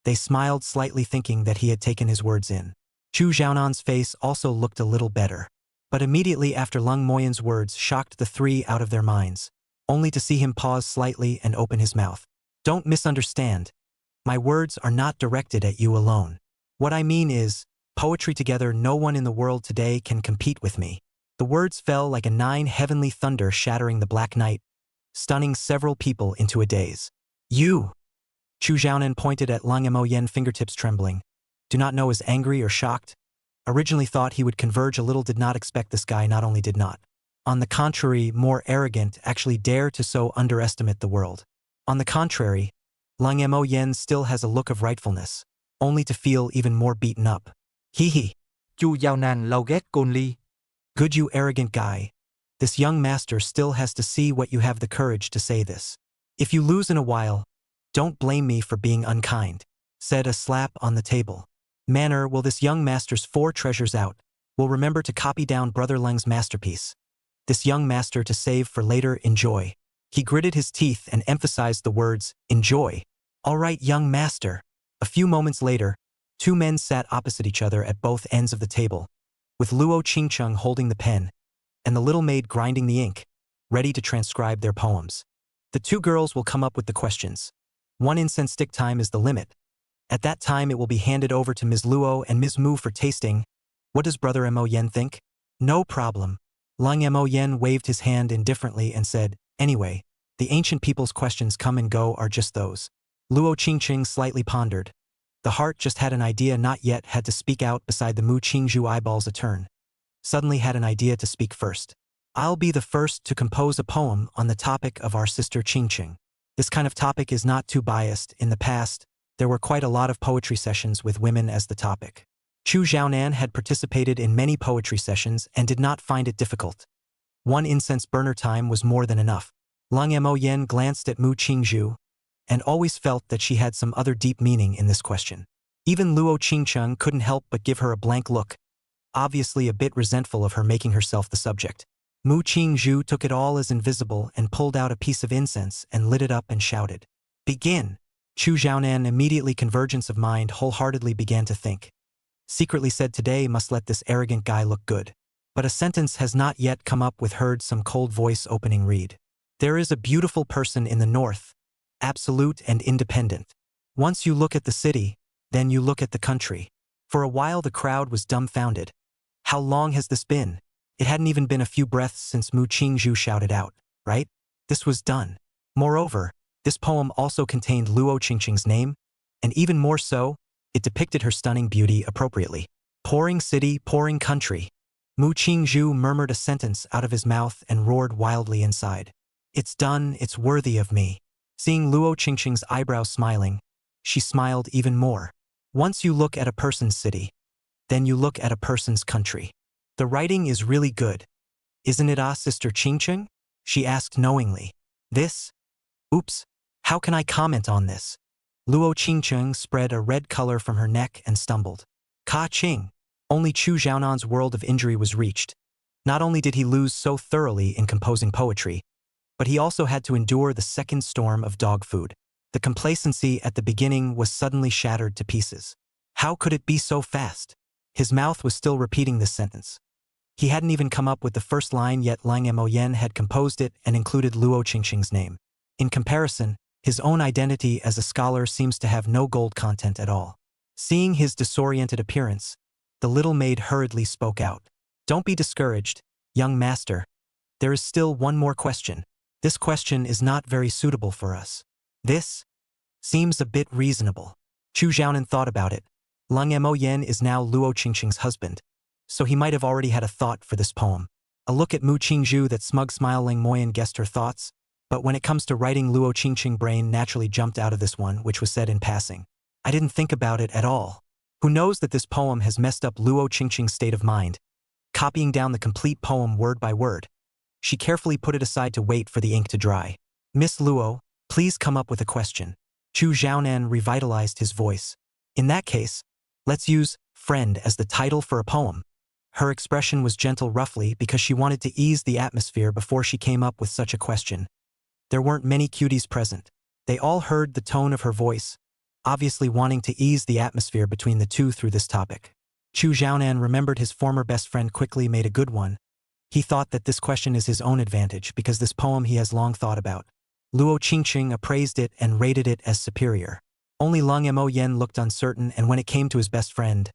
They smiled slightly, thinking that he had taken his words in. Chu Xiaonan's face also looked a little better. But immediately after Lung Moyan's words shocked the three out of their minds, only to see him pause slightly and open his mouth. Don't misunderstand. My words are not directed at you alone. What I mean is, poetry together, no one in the world today can compete with me. The words fell like a 9 heavenly thunder shattering the black night, stunning several people into a daze. You! Chu Xiaonan pointed at Lung Mo Yen, fingertips trembling. Do not know is angry or shocked. Originally thought he would converge a little, did not expect this guy not only did not. On the contrary, more arrogant, actually dare to so underestimate the world. On the contrary, Lung Mo Yen still has a look of rightfulness, only to feel even more beaten up. Hee hee. Chu Xiaonan lau ghét Côn Ly. Good, you arrogant guy. This young master still has to see what you have the courage to say this. If you lose in a while, don't blame me for being unkind, said a slap on the table. Manner will this young master's 4 treasures out, will remember to copy down Brother Leng's masterpiece. This young master to save for later, enjoy. He gritted his teeth and emphasized the words, enjoy. All right, young master. A few moments later, 2 men sat opposite each other at both ends of the table, with Luo Qingcheng holding the pen, and the little maid grinding the ink, ready to transcribe their poems. The 2 girls will come up with the questions. 1 incense stick time is the limit. At that time it will be handed over to Ms. Luo and Ms. Mu for tasting. What does Brother Mo Yen think? No problem. Lung Mo Yen waved his hand indifferently and said, anyway, the ancient people's questions come and go are just those. Luo Qingcheng slightly pondered. The heart just had an idea, not yet had to speak out. Beside the Mu Qingzhu eyeballs a turn. Suddenly had an idea to speak first. I'll be the first to compose a poem on the topic of our sister Qingqing. This kind of topic is not too biased. In the past, there were quite a lot of poetry sessions with women as the topic. Chu Xiaonan had participated in many poetry sessions and did not find it difficult. 1 incense burner time was more than enough. Lung Mo Yen glanced at Mu Qingzhu and always felt that she had some other deep meaning in this question. Even Luo Qingcheng couldn't help but give her a blank look, obviously a bit resentful of her making herself the subject. Mu Qingzhu took it all as invisible and pulled out a piece of incense and lit it up and shouted, begin! Chu Xiaonan, immediately convergence of mind, wholeheartedly began to think. Secretly said, today must let this arrogant guy look good. But a sentence has not yet come up with. Heard some cold voice opening read. There is a beautiful person in the north, absolute and independent. Once you look at the city, then you look at the country. For a while the crowd was dumbfounded. How long has this been? It hadn't even been a few breaths since Mu Qingzhu shouted out, right? This was done. Moreover, this poem also contained Luo Qingqing's name, and even more so, it depicted her stunning beauty appropriately. Pouring city, pouring country. Mu Qingzhu murmured a sentence out of his mouth and roared wildly inside. It's done, it's worthy of me. Seeing Luo Qingqing's eyebrows smiling, she smiled even more. Once you look at a person's city, then you look at a person's country. The writing is really good. Isn't it, Sister Qingqing? She asked knowingly. This? Oops. How can I comment on this? Luo Qingqing spread a red color from her neck and stumbled. Ka-ching! Only Chu Xiaonan's world of injury was reached. Not only did he lose so thoroughly in composing poetry, but he also had to endure the second storm of dog food. The complacency at the beginning was suddenly shattered to pieces. How could it be so fast? His mouth was still repeating this sentence. He hadn't even come up with the first line yet Lang Mo had composed it and included Luo Qingqing's name. In comparison, his own identity as a scholar seems to have no gold content at all. Seeing his disoriented appearance, the little maid hurriedly spoke out. Don't be discouraged, young master. There is still one more question. This question is not very suitable for us. This seems a bit reasonable. Chu Xiaonan thought about it. Lang Mo is now Luo Qingqing's husband, so he might have already had a thought for this poem. A look at Mu Qingzhu, that smug smile. Lang Moyan guessed her thoughts, but when it comes to writing, Luo Qingqing brain naturally jumped out of this one, which was said in passing. I didn't think about it at all. Who knows that this poem has messed up Luo Qingqing's state of mind? Copying down the complete poem word by word, she carefully put it aside to wait for the ink to dry. Miss Luo, please come up with a question. Chu Xiaonan revitalized his voice. In that case, let's use friend as the title for a poem. Her expression was gentle roughly because she wanted to ease the atmosphere before she came up with such a question. There weren't many cuties present. They all heard the tone of her voice, obviously wanting to ease the atmosphere between the two through this topic. Chu Xiaonan remembered his former best friend quickly made a good one. He thought that this question is his own advantage because this poem he has long thought about. Luo Qingqing appraised it and rated it as superior. Only Lang Mo looked uncertain, and when it came to his best friend,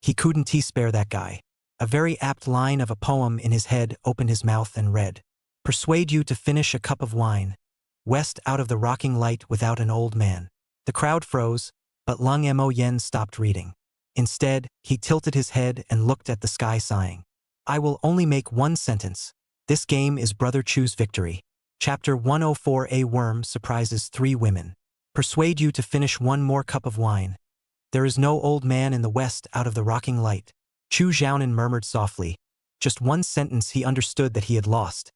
he couldn't spare that guy. A very apt line of a poem in his head opened his mouth and read, "Persuade you to finish a cup of wine, west out of the rocking light without an old man." The crowd froze, but Lang Mo stopped reading. Instead, he tilted his head and looked at the sky, sighing. I will only make one sentence. This game is Brother Chu's victory. Chapter 104. A worm surprises 3 women. Persuade you to finish one more cup of wine. There is no old man in the west out of the rocking light. Chu Xiaonan murmured softly. Just one sentence he understood that he had lost,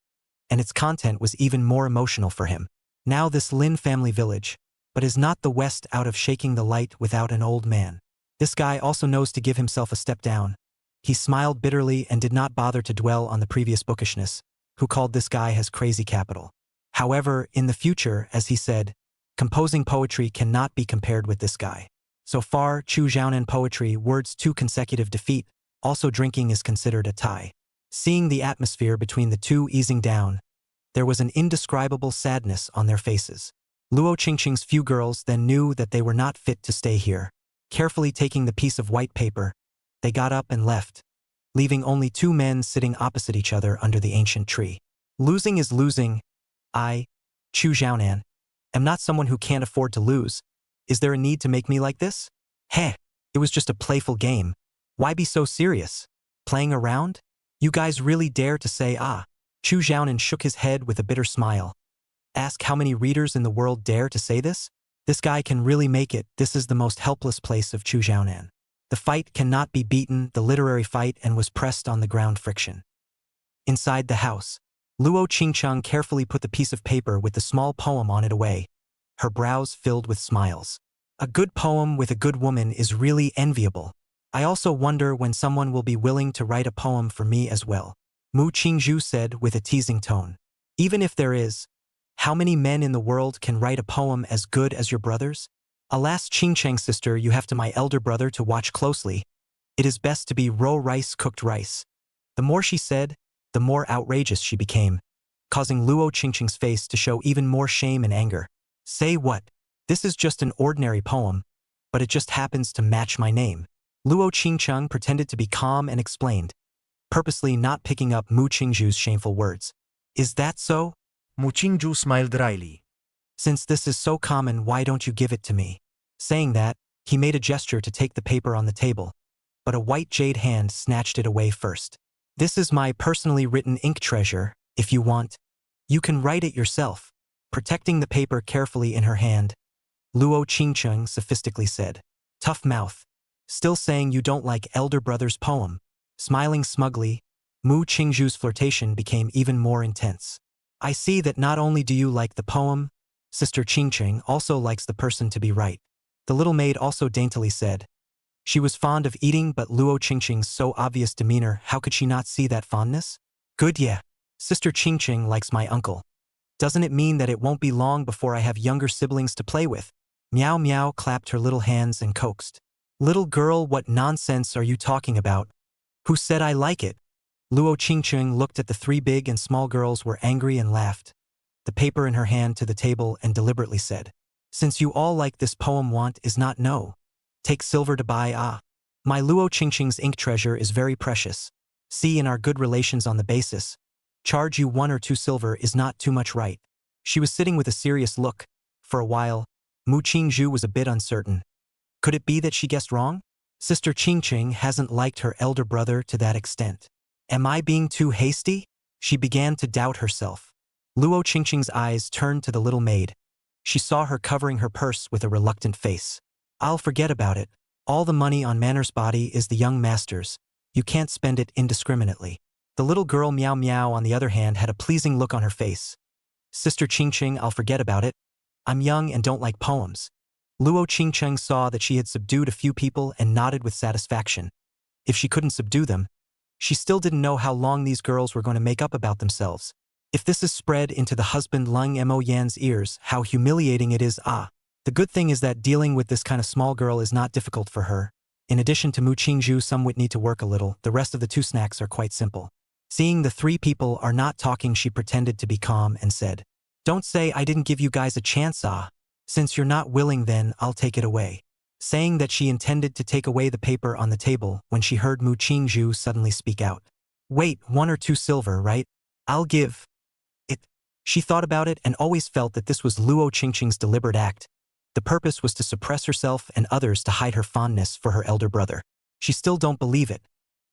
and its content was even more emotional for him. Now this Lin family village, but is not the west out of shaking the light without an old man. This guy also knows to give himself a step down. He smiled bitterly and did not bother to dwell on the previous bookishness, who called this guy his crazy capital. However, in the future, as he said, composing poetry cannot be compared with this guy. So far, Chu Xiaonan poetry, words 2 consecutive defeat, also drinking is considered a tie. Seeing the atmosphere between the two easing down, there was an indescribable sadness on their faces. Luo Qingqing's few girls then knew that they were not fit to stay here. Carefully taking the piece of white paper, they got up and left, leaving only 2 men sitting opposite each other under the ancient tree. Losing is losing. I, Chu Xiaonan, am not someone who can't afford to lose. Is there a need to make me like this? Heh, it was just a playful game. Why be so serious? Playing around? You guys really dare to say ah? Chu Xiaonan shook his head with a bitter smile. Ask how many readers in the world dare to say this? This guy can really make it. This is the most helpless place of Chu Xiaonan. The fight cannot be beaten, the literary fight, and was pressed on the ground friction. Inside the house, Luo Qingqing carefully put the piece of paper with the small poem on it away, her brows filled with smiles. A good poem with a good woman is really enviable. I also wonder when someone will be willing to write a poem for me as well. Mu Qingzhu said with a teasing tone. Even if there is, how many men in the world can write a poem as good as your brothers? Alas, Qingqing sister, you have to my elder brother to watch closely. It is best to be raw rice, cooked rice. The more she said, the more outrageous she became, causing Luo Qingqing's face to show even more shame and anger. Say what? This is just an ordinary poem, but it just happens to match my name. Luo Qingqing pretended to be calm and explained, purposely not picking up Mu Qingzhu's shameful words. Is that so? Mu Qingzhu smiled dryly. Since this is so common, why don't you give it to me? Saying that, he made a gesture to take the paper on the table, but a white jade hand snatched it away first. This is my personally written ink treasure. If you want, you can write it yourself. Protecting the paper carefully in her hand, Luo Qingqing sophistically said. Tough mouth. Still saying you don't like elder brother's poem. Smiling smugly, Mu Qingzhu's flirtation became even more intense. I see that not only do you like the poem, Sister Qingqing also likes the person to be right. The little maid also daintily said. She was fond of eating, but Luo Qingqing's so obvious demeanor, how could she not see that fondness? Good, yeah. Sister Qingqing likes my uncle. Doesn't it mean that it won't be long before I have younger siblings to play with? Meow Meow clapped her little hands and coaxed. Little girl, what nonsense are you talking about? Who said I like it? Luo Qingqing looked at the three big and small girls were angry and laughed, the paper in her hand to the table, and deliberately said, since you all like this poem, want is not no. Take silver to buy ah. My Luo Qingqing's ink treasure is very precious. See, in our good relations on the basis, charge you 1 or 2 silver is not too much, right? She was sitting with a serious look. For a while, Mu Qingzhu was a bit uncertain. Could it be that she guessed wrong? Sister Qingqing hasn't liked her elder brother to that extent. Am I being too hasty? She began to doubt herself. Luo Qingqing's eyes turned to the little maid. She saw her covering her purse with a reluctant face. I'll forget about it. All the money on Manor's body is the young master's. You can't spend it indiscriminately. The little girl Meow Meow, on the other hand, had a pleasing look on her face. Sister Qingqing, I'll forget about it. I'm young and don't like poems. Luo Qingqing saw that she had subdued a few people and nodded with satisfaction. If she couldn't subdue them, she still didn't know how long these girls were going to make up about themselves. If this is spread into the husband Leng Mo Yan's ears, how humiliating it is. Ah. The good thing is that dealing with this kind of small girl is not difficult for her. In addition to Mu Qingzhu, some would need to work a little. The rest of the 2 snacks are quite simple. Seeing the 3 people are not talking, she pretended to be calm and said, don't say I didn't give you guys a chance, ah. Since you're not willing, then I'll take it away. Saying that she intended to take away the paper on the table when she heard Mu Qingzhu suddenly speak out. Wait, 1 or 2 silver, right? I'll give it. She thought about it and always felt that this was Luo Qingqing's deliberate act. The purpose was to suppress herself and others to hide her fondness for her elder brother. She still don't believe it.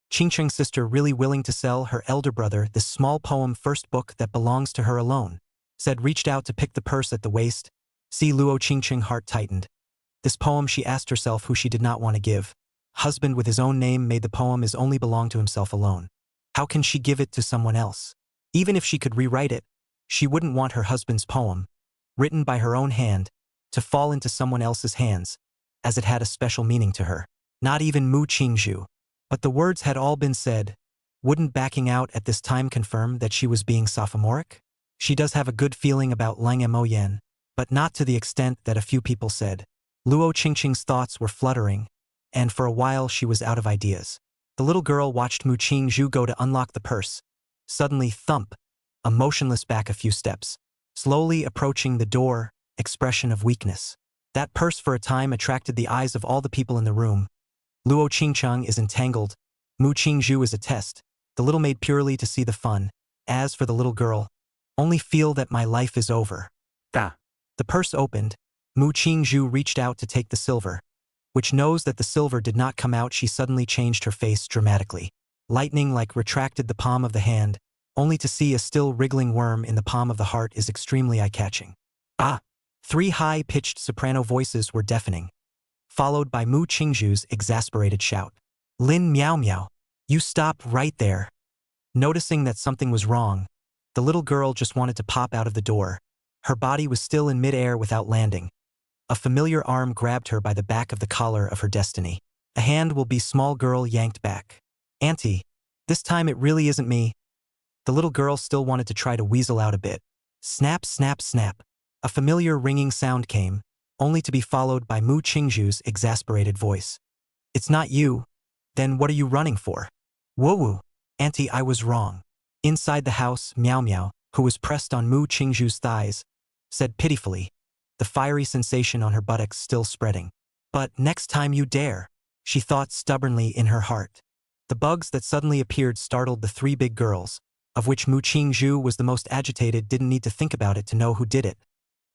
Qingqing's sister really willing to sell her elder brother this small poem first book that belongs to her alone. Said reached out to pick the purse at the waist. See, Luo Qingqing heart tightened. This poem, she asked herself, who she did not want to give. Husband with his own name made the poem is only belong to himself alone. How can she give it to someone else? Even if she could rewrite it, she wouldn't want her husband's poem, written by her own hand, to fall into someone else's hands, as it had a special meaning to her. Not even Mu Qingzhu. But the words had all been said. Wouldn't backing out at this time confirm that she was being sophomoric? She does have a good feeling about Leng Mo Yan, but not to the extent that a few people said. Luo Qingqing's thoughts were fluttering, and for a while she was out of ideas. The little girl watched Mu Qingzhu go to unlock the purse. Suddenly, thump, a motionless back a few steps, slowly approaching the door, expression of weakness. That purse for a time attracted the eyes of all the people in the room. Luo Qingqing is entangled. Mu Qingzhu is a test. The little maid purely to see the fun. As for the little girl, only feel that my life is over. Da. The purse opened. Mu Qingzhu reached out to take the silver. Which knows that the silver did not come out, she suddenly changed her face dramatically. Lightning like retracted the palm of the hand, only to see a still wriggling worm in the palm of the heart is extremely eye-catching. Ah! 3 high-pitched soprano voices were deafening, followed by Mu Qingzhu's exasperated shout. Lin Meow Meow, you stop right there. Noticing that something was wrong, the little girl just wanted to pop out of the door. Her body was still in mid-air without landing. A familiar arm grabbed her by the back of the collar of her destiny. A hand will be small girl yanked back. Auntie, this time it really isn't me. The little girl still wanted to try to weasel out a bit. Snap, snap, snap. A familiar ringing sound came, only to be followed by Mu Qingzhu's exasperated voice. It's not you. Then what are you running for? Woo-woo. Auntie, I was wrong. Inside the house, Meow Meow, who was pressed on Mu Qingzhu's thighs, said pitifully, the fiery sensation on her buttocks still spreading. But next time you dare, she thought stubbornly in her heart. The bugs that suddenly appeared startled the 3 big girls, of which Mu Qingzhu was the most agitated, didn't need to think about it to know who did it.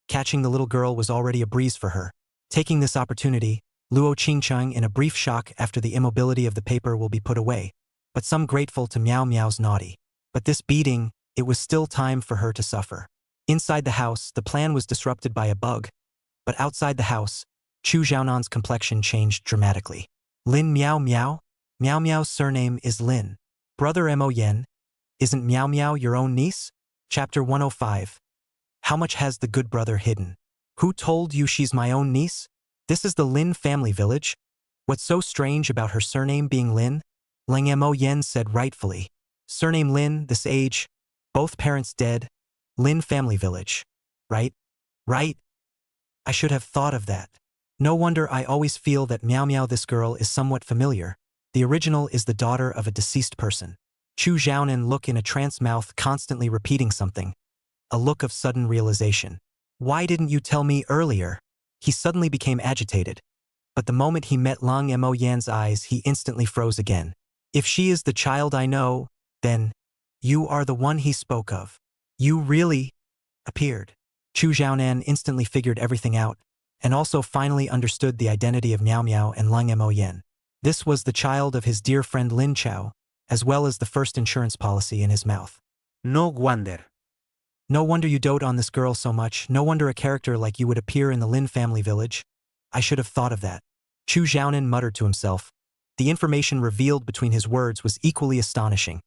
Catching the little girl was already a breeze for her. Taking this opportunity, Luo Qingqing, in a brief shock after the immobility of the paper, will be put away, but some grateful to Meow Meow's naughty. But this beating, it was still time for her to suffer. Inside the house, the plan was disrupted by a bug, but outside the house, Chu Xiaonan's complexion changed dramatically. Lin Meow Meow? Meow Meow's surname is Lin. Brother Mo Yen, isn't Meow Meow your own niece? Chapter 105. How much has the good brother hidden? Who told you she's my own niece? This is the Lin family village? What's so strange about her surname being Lin? Lang Mo Yen said rightfully. Surname Lin, this age, both parents dead, Lin family village. Right? Right? I should have thought of that. No wonder I always feel that Meow Meow this girl is somewhat familiar. The original is the daughter of a deceased person. Chu Xiaonan look in a trance mouth constantly repeating something. A look of sudden realization. Why didn't you tell me earlier? He suddenly became agitated. But the moment he met Lang Mo Yan's eyes, he instantly froze again. If she is the child I know, then you are the one he spoke of. You really appeared. Chu Xiaonan instantly figured everything out, and also finally understood the identity of Miao Miao and Lang Mo Yan. This was the child of his dear friend Lin Chao, as well as the first insurance policy in his mouth. No wonder. No wonder you dote on this girl so much, no wonder a character like you would appear in the Lin family village. I should have thought of that. Chu Xiaonan muttered to himself. The information revealed between his words was equally astonishing.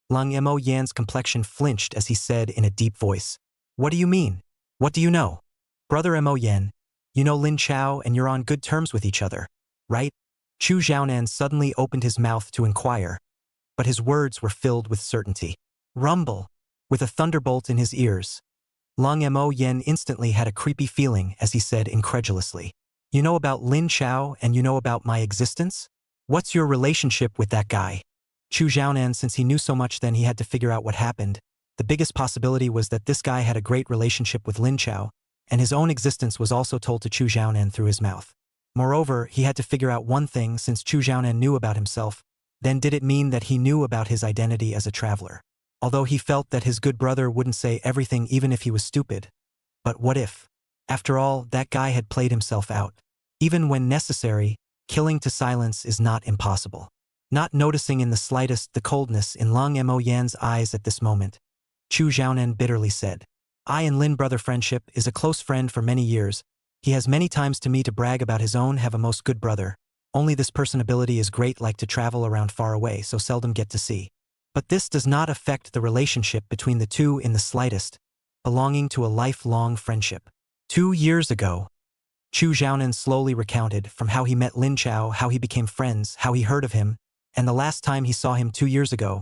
Lang Mo Yan's complexion flinched as he said in a deep voice. What do you mean? What do you know? Brother Mo Yan, you know Lin Chao and you're on good terms with each other, right? Chu Xiaonan suddenly opened his mouth to inquire, but his words were filled with certainty. Rumble! With a thunderbolt in his ears. Lang Mo Yan instantly had a creepy feeling as he said incredulously. You know about Lin Chao and you know about my existence? What's your relationship with that guy? Chu Xiaonan, since he knew so much then he had to figure out what happened. The biggest possibility was that this guy had a great relationship with Lin Chao, and his own existence was also told to Chu Xiaonan through his mouth. Moreover, he had to figure out one thing since Chu Xiaonan knew about himself, then did it mean that he knew about his identity as a traveler? Although he felt that his good brother wouldn't say everything even if he was stupid. But what if? After all, that guy had played himself out. Even when necessary, killing to silence is not impossible. Not noticing in the slightest the coldness in Lang Mo Yan's eyes at this moment, Chu Xiaonan bitterly said, I and Lin brother friendship is a close friend for many years. He has many times to me to brag about his own have a most good brother. Only this person ability is great like to travel around far away so seldom get to see. But this does not affect the relationship between the two in the slightest, belonging to a lifelong friendship. 2 years ago, Chu Xiaonan slowly recounted from how he met Lin Chao, how he became friends, how he heard of him, and the last time he saw him 2 years ago,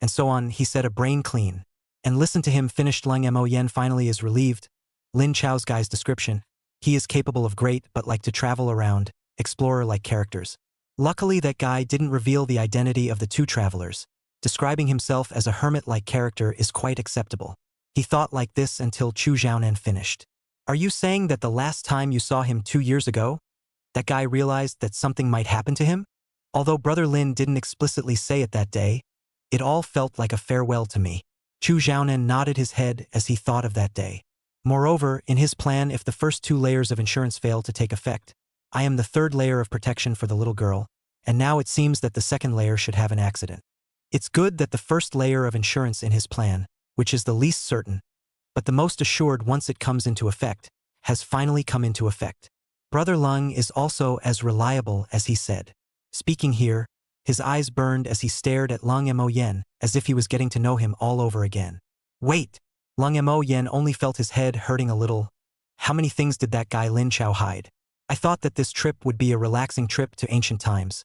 and so on. He said a brain clean. And listen to him finished. Lang Mo Yan finally is relieved. Lin Chao's guy's description. He is capable of great but like to travel around, explorer-like characters. Luckily that guy didn't reveal the identity of the two travelers. Describing himself as a hermit-like character is quite acceptable. He thought like this until Chu Xiaonan finished. Are you saying that the last time you saw him 2 years ago, that guy realized that something might happen to him? Although Brother Lin didn't explicitly say it that day, it all felt like a farewell to me. Chu Xiaonan nodded his head as he thought of that day. Moreover, in his plan, if the first 2 layers of insurance fail to take effect, I am the 3rd layer of protection for the little girl, and now it seems that the 2nd layer should have an accident. It's good that the first layer of insurance in his plan, which is the least certain, but the most assured once it comes into effect, has finally come into effect. Brother Lung is also as reliable as he said. Speaking here, his eyes burned as he stared at Lang Mo Yen, as if he was getting to know him all over again. Wait! Lang Mo Yen only felt his head hurting a little. How many things did that guy Lin Chao hide? I thought that this trip would be a relaxing trip to ancient times.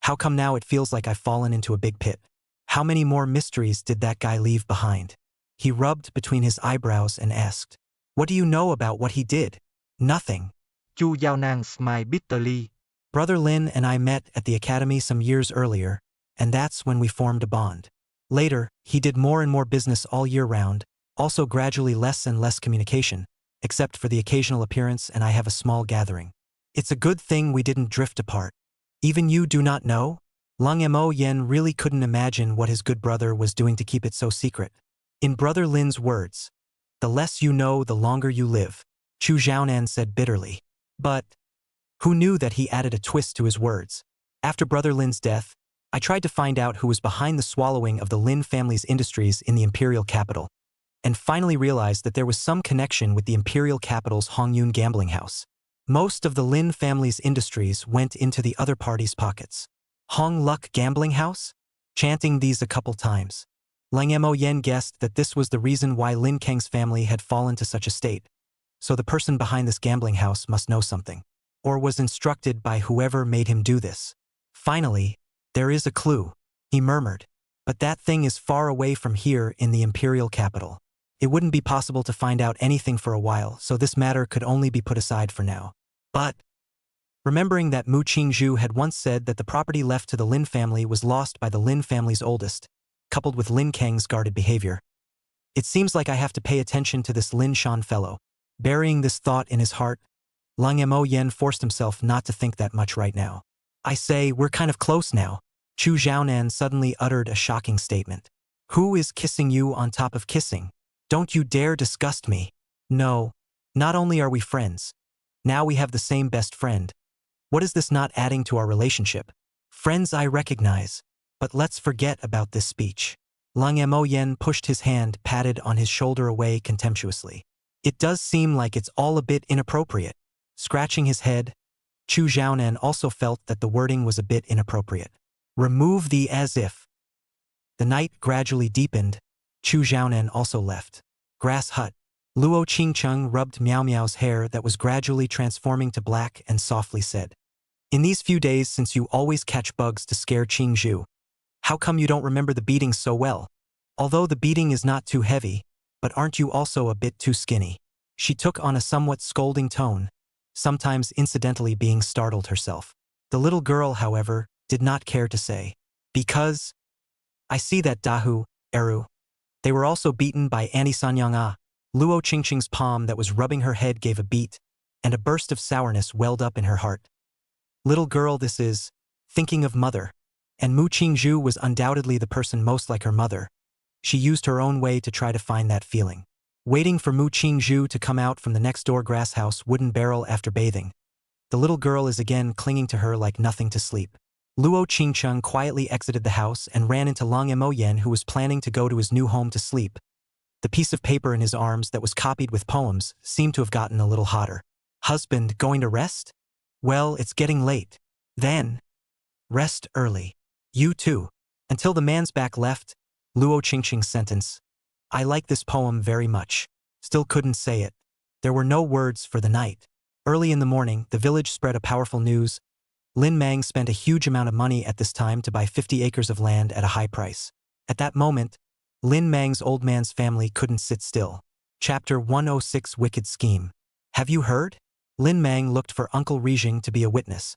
How come now it feels like I've fallen into a big pit? How many more mysteries did that guy leave behind? He rubbed between his eyebrows and asked, What do you know about what he did? Nothing. Chu Xiaonan smiled bitterly. Brother Lin and I met at the academy some years earlier, and that's when we formed a bond. Later, he did more and more business all year round, also gradually less and less communication, except for the occasional appearance and I have a small gathering. It's a good thing we didn't drift apart. Even you do not know? Lang Mo Yen really couldn't imagine what his good brother was doing to keep it so secret. In Brother Lin's words, the less you know, the longer you live, Chu Xiaonan said bitterly. But who knew that he added a twist to his words? After Brother Lin's death, I tried to find out who was behind the swallowing of the Lin family's industries in the imperial capital, and finally realized that there was some connection with the imperial capital's Hongyun gambling house. Most of the Lin family's industries went into the other party's pockets. Hong Luck gambling house? Chanting these a couple times. Lang Mo Yen guessed that this was the reason why Lin Kang's family had fallen to such a state. So the person behind this gambling house must know something. or was instructed by whoever made him do this. Finally, there is a clue, he murmured. But that thing is far away from here in the imperial capital. It wouldn't be possible to find out anything for a while, so this matter could only be put aside for now. But, remembering that Mu Qingzhu had once said that the property left to the Lin family was lost by the Lin family's oldest, coupled with Lin Kang's guarded behavior, it seems like I have to pay attention to this Lin Shan fellow. Burying this thought in his heart, Lang Mo Yen forced himself not to think that much right now. I say, we're kind of close now. Chu Xiaonan suddenly uttered a shocking statement. Who is kissing you on top of kissing? Don't you dare disgust me. No, not only are we friends, now we have the same best friend. What is this not adding to our relationship? Friends I recognize, but let's forget about this speech. Lang Mo Yen pushed his hand patted on his shoulder away contemptuously. It does seem like it's all a bit inappropriate. Scratching his head, Chu Xiaonan also felt that the wording was a bit inappropriate. Remove the as if. The night gradually deepened. Chu Xiaonan also left. Grass hut. Luo Qingcheng rubbed Miao Miao's hair that was gradually transforming to black and softly said, in these few days since you always catch bugs to scare Qingzhu, how come you don't remember the beating so well? Although the beating is not too heavy, but aren't you also a bit too skinny? She took on a somewhat scolding tone, sometimes incidentally being startled herself. The little girl, however, did not care to say, because I see that Dahu, Eru. They were also beaten by Annie Sanyang. Luo Qingqing's palm that was rubbing her head gave a beat, and a burst of sourness welled up in her heart. Little girl, this is thinking of mother. And Mu Qingzhu was undoubtedly the person most like her mother. She used her own way to try to find that feeling. Waiting for Mu Qingzhu to come out from the next-door grass house wooden barrel after bathing, the little girl is again clinging to her like nothing to sleep. Luo Qingcheng quietly exited the house and ran into Lang Mo Yen, who was planning to go to his new home to sleep. The piece of paper in his arms that was copied with poems seemed to have gotten a little hotter. Husband, going to rest? Well, it's getting late. Then, rest early. You too. Until the man's back left, Luo Qingqing's sentence. I like this poem very much. Still couldn't say it. There were no words for the night. Early in the morning, the village spread a powerful news. Lin Mang spent a huge amount of money at this time to buy 50 acres of land at a high price. At that moment, Lin Mang's old man's family couldn't sit still. Chapter 106 Wicked Scheme. Have you heard? Lin Mang looked for Uncle Rijing to be a witness,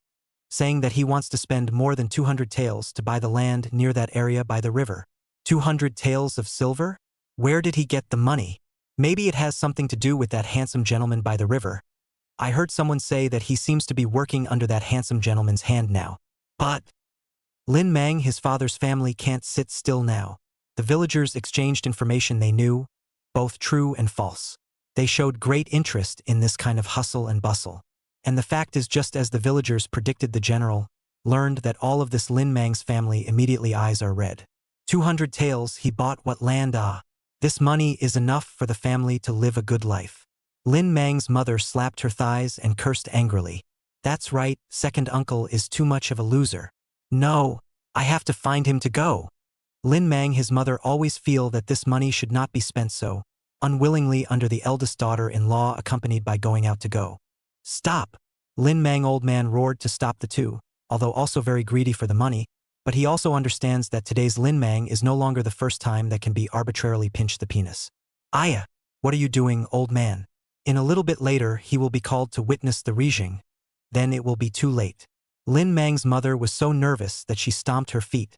saying that he wants to spend more than 200 taels to buy the land near that area by the river. 200 taels of silver? Where did he get the money? Maybe it has something to do with that handsome gentleman by the river. I heard someone say that he seems to be working under that handsome gentleman's hand now. But Lin Mang, his father's family, can't sit still now. The villagers exchanged information they knew, both true and false. They showed great interest in this kind of hustle and bustle. And the fact is, just as the villagers predicted, the general learned that all of this Lin Mang's family immediately eyes are red. 200 taels, he bought what land? This money is enough for the family to live a good life. Lin Mang's mother slapped her thighs and cursed angrily. That's right, second uncle is too much of a loser. No, I have to find him to go. Lin Mang, his mother, always feel that this money should not be spent so unwillingly under the eldest daughter-in-law accompanied by going out to go. Stop! Lin Mang old man roared to stop the two, although also very greedy for the money, but he also understands that today's Lin Mang is no longer the first time that can be arbitrarily pinched the penis. Aya, what are you doing, old man? In a little bit later he will be called to witness the Rijing. Then it will be too late. Lin Mang's mother was so nervous that she stomped her feet,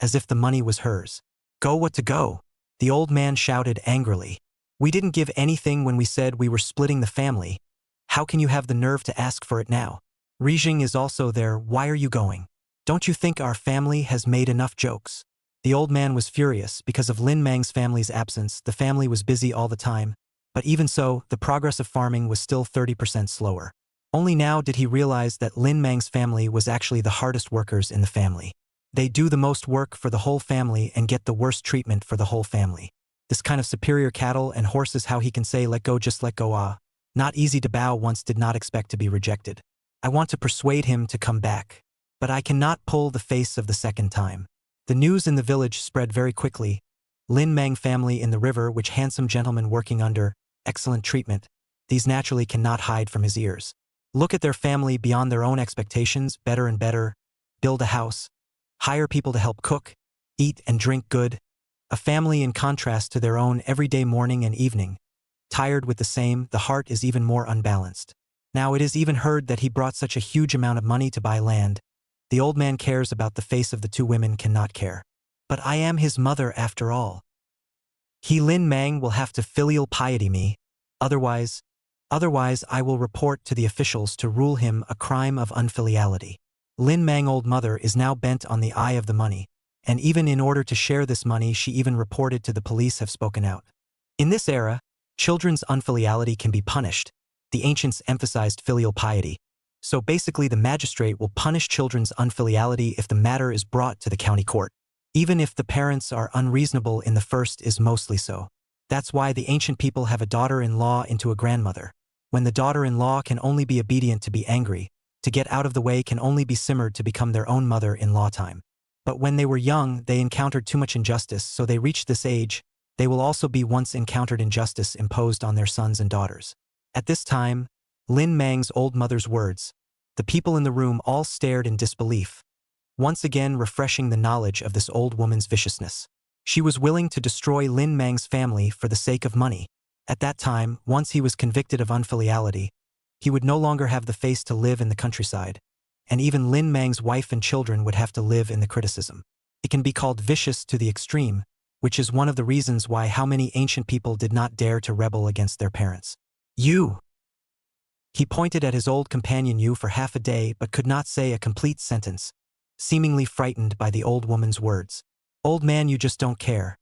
as if the money was hers. Go what to go? The old man shouted angrily. We didn't give anything when we said we were splitting the family. How can you have the nerve to ask for it now? Rijing is also there. Why are you going? Don't you think our family has made enough jokes? The old man was furious because of Lin Mang's family's absence. The family was busy all the time, but even so, the progress of farming was still 30% slower. Only now did he realize that Lin Mang's family was actually the hardest workers in the family. They do the most work for the whole family and get the worst treatment for the whole family. This kind of superior cattle and horses, how he can say let go, just let go, not easy to bow once, did not expect to be rejected. I want to persuade him to come back, but I cannot pull the face of the second time. The news in the village spread very quickly. Lin Mang family in the river, which handsome gentleman working under excellent treatment. These naturally cannot hide from his ears. Look at their family beyond their own expectations, better and better, build a house, hire people to help cook, eat and drink good, a family in contrast to their own everyday morning and evening. Tired with the same, the heart is even more unbalanced. Now it is even heard that he brought such a huge amount of money to buy land. The old man cares about the face of the two women cannot care. But I am his mother after all. He Lin Mang will have to filial piety me, otherwise I will report to the officials to rule him a crime of unfiliality. Lin Mang old mother is now bent on the eye of the money, and even in order to share this money she even reported to the police have spoken out. In this era, children's unfiliality can be punished. The ancients emphasized filial piety. So basically the magistrate will punish children's unfiliality if the matter is brought to the county court. Even if the parents are unreasonable in the first is mostly so. That's why the ancient people have a daughter-in-law into a grandmother. When the daughter-in-law can only be obedient to be angry, to get out of the way can only be simmered to become their own mother-in-law time. But when they were young, they encountered too much injustice, so they reached this age, they will also be once encountered injustice imposed on their sons and daughters. At this time, Lin Mang's old mother's words, the people in the room all stared in disbelief, once again refreshing the knowledge of this old woman's viciousness. She was willing to destroy Lin Mang's family for the sake of money. At that time, once he was convicted of unfiliality, he would no longer have the face to live in the countryside, and even Lin Mang's wife and children would have to live in the criticism. It can be called vicious to the extreme, which is one of the reasons why how many ancient people did not dare to rebel against their parents. You! He pointed at his old companion Yu for half a day but could not say a complete sentence, seemingly frightened by the old woman's words. Old man, you just don't care.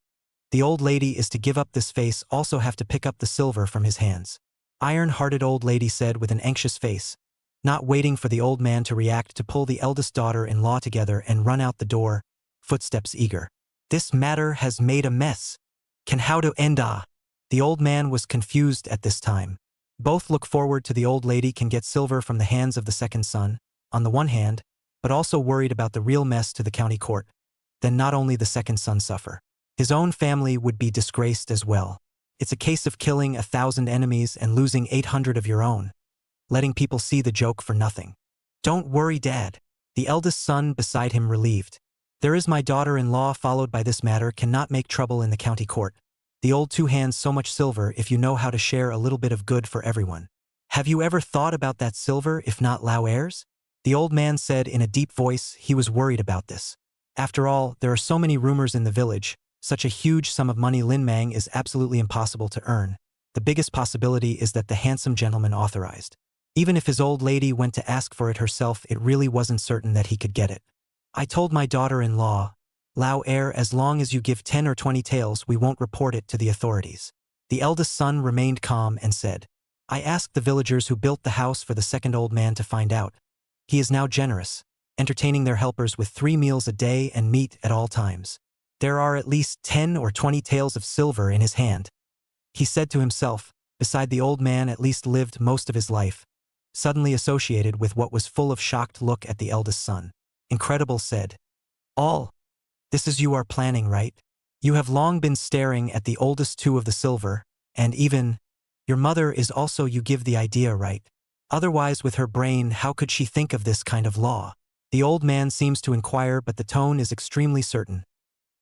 The old lady is to give up this face, also have to pick up the silver from his hands. Iron-hearted old lady said with an anxious face, not waiting for the old man to react, to pull the eldest daughter-in-law together and run out the door, footsteps eager. This matter has made a mess. Can how to end ah? The old man was confused at this time. Both look forward to the old lady can get silver from the hands of the second son, on the one hand, but also worried about the real mess to the county court. Then not only the second son suffer. His own family would be disgraced as well. It's a case of killing 1,000 enemies and losing 800 of your own. Letting people see the joke for nothing. Don't worry, Dad. The eldest son beside him relieved. There is my daughter-in-law followed by this matter cannot make trouble in the county court. The old two hands so much silver if you know how to share a little bit of good for everyone. Have you ever thought about that silver if not Lao heirs? The old man said in a deep voice. He was worried about this. After all, there are so many rumors in the village. Such a huge sum of money Lin Mang is absolutely impossible to earn. The biggest possibility is that the handsome gentleman authorized. Even if his old lady went to ask for it herself, it really wasn't certain that he could get it. I told my daughter-in-law, Lao heir, as long as you give 10 or 20 taels, we won't report it to the authorities. The eldest son remained calm and said, I asked the villagers who built the house for the second old man to find out. He is now generous, entertaining their helpers with 3 meals a day and meat at all times. There are at least 10 or 20 taels of silver in his hand. He said to himself, beside the old man at least lived most of his life, suddenly associated with what was full of shocked look at the eldest son. Incredible said, all. This is you are planning, right? You have long been staring at the oldest two of the silver, and even, your mother is also you give the idea, right? Otherwise with her brain how could she think of this kind of law? The old man seems to inquire but the tone is extremely certain.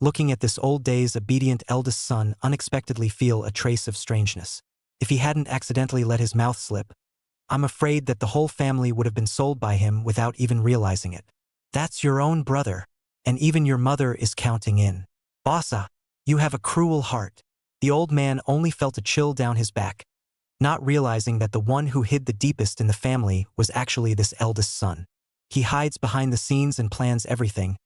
Looking at this old days obedient eldest son unexpectedly feel a trace of strangeness. If he hadn't accidentally let his mouth slip, I'm afraid that the whole family would have been sold by him without even realizing it. That's your own brother. And even your mother is counting in. Bossa, you have a cruel heart. The old man only felt a chill down his back, not realizing that the one who hid the deepest in the family was actually this eldest son. He hides behind the scenes and plans everything,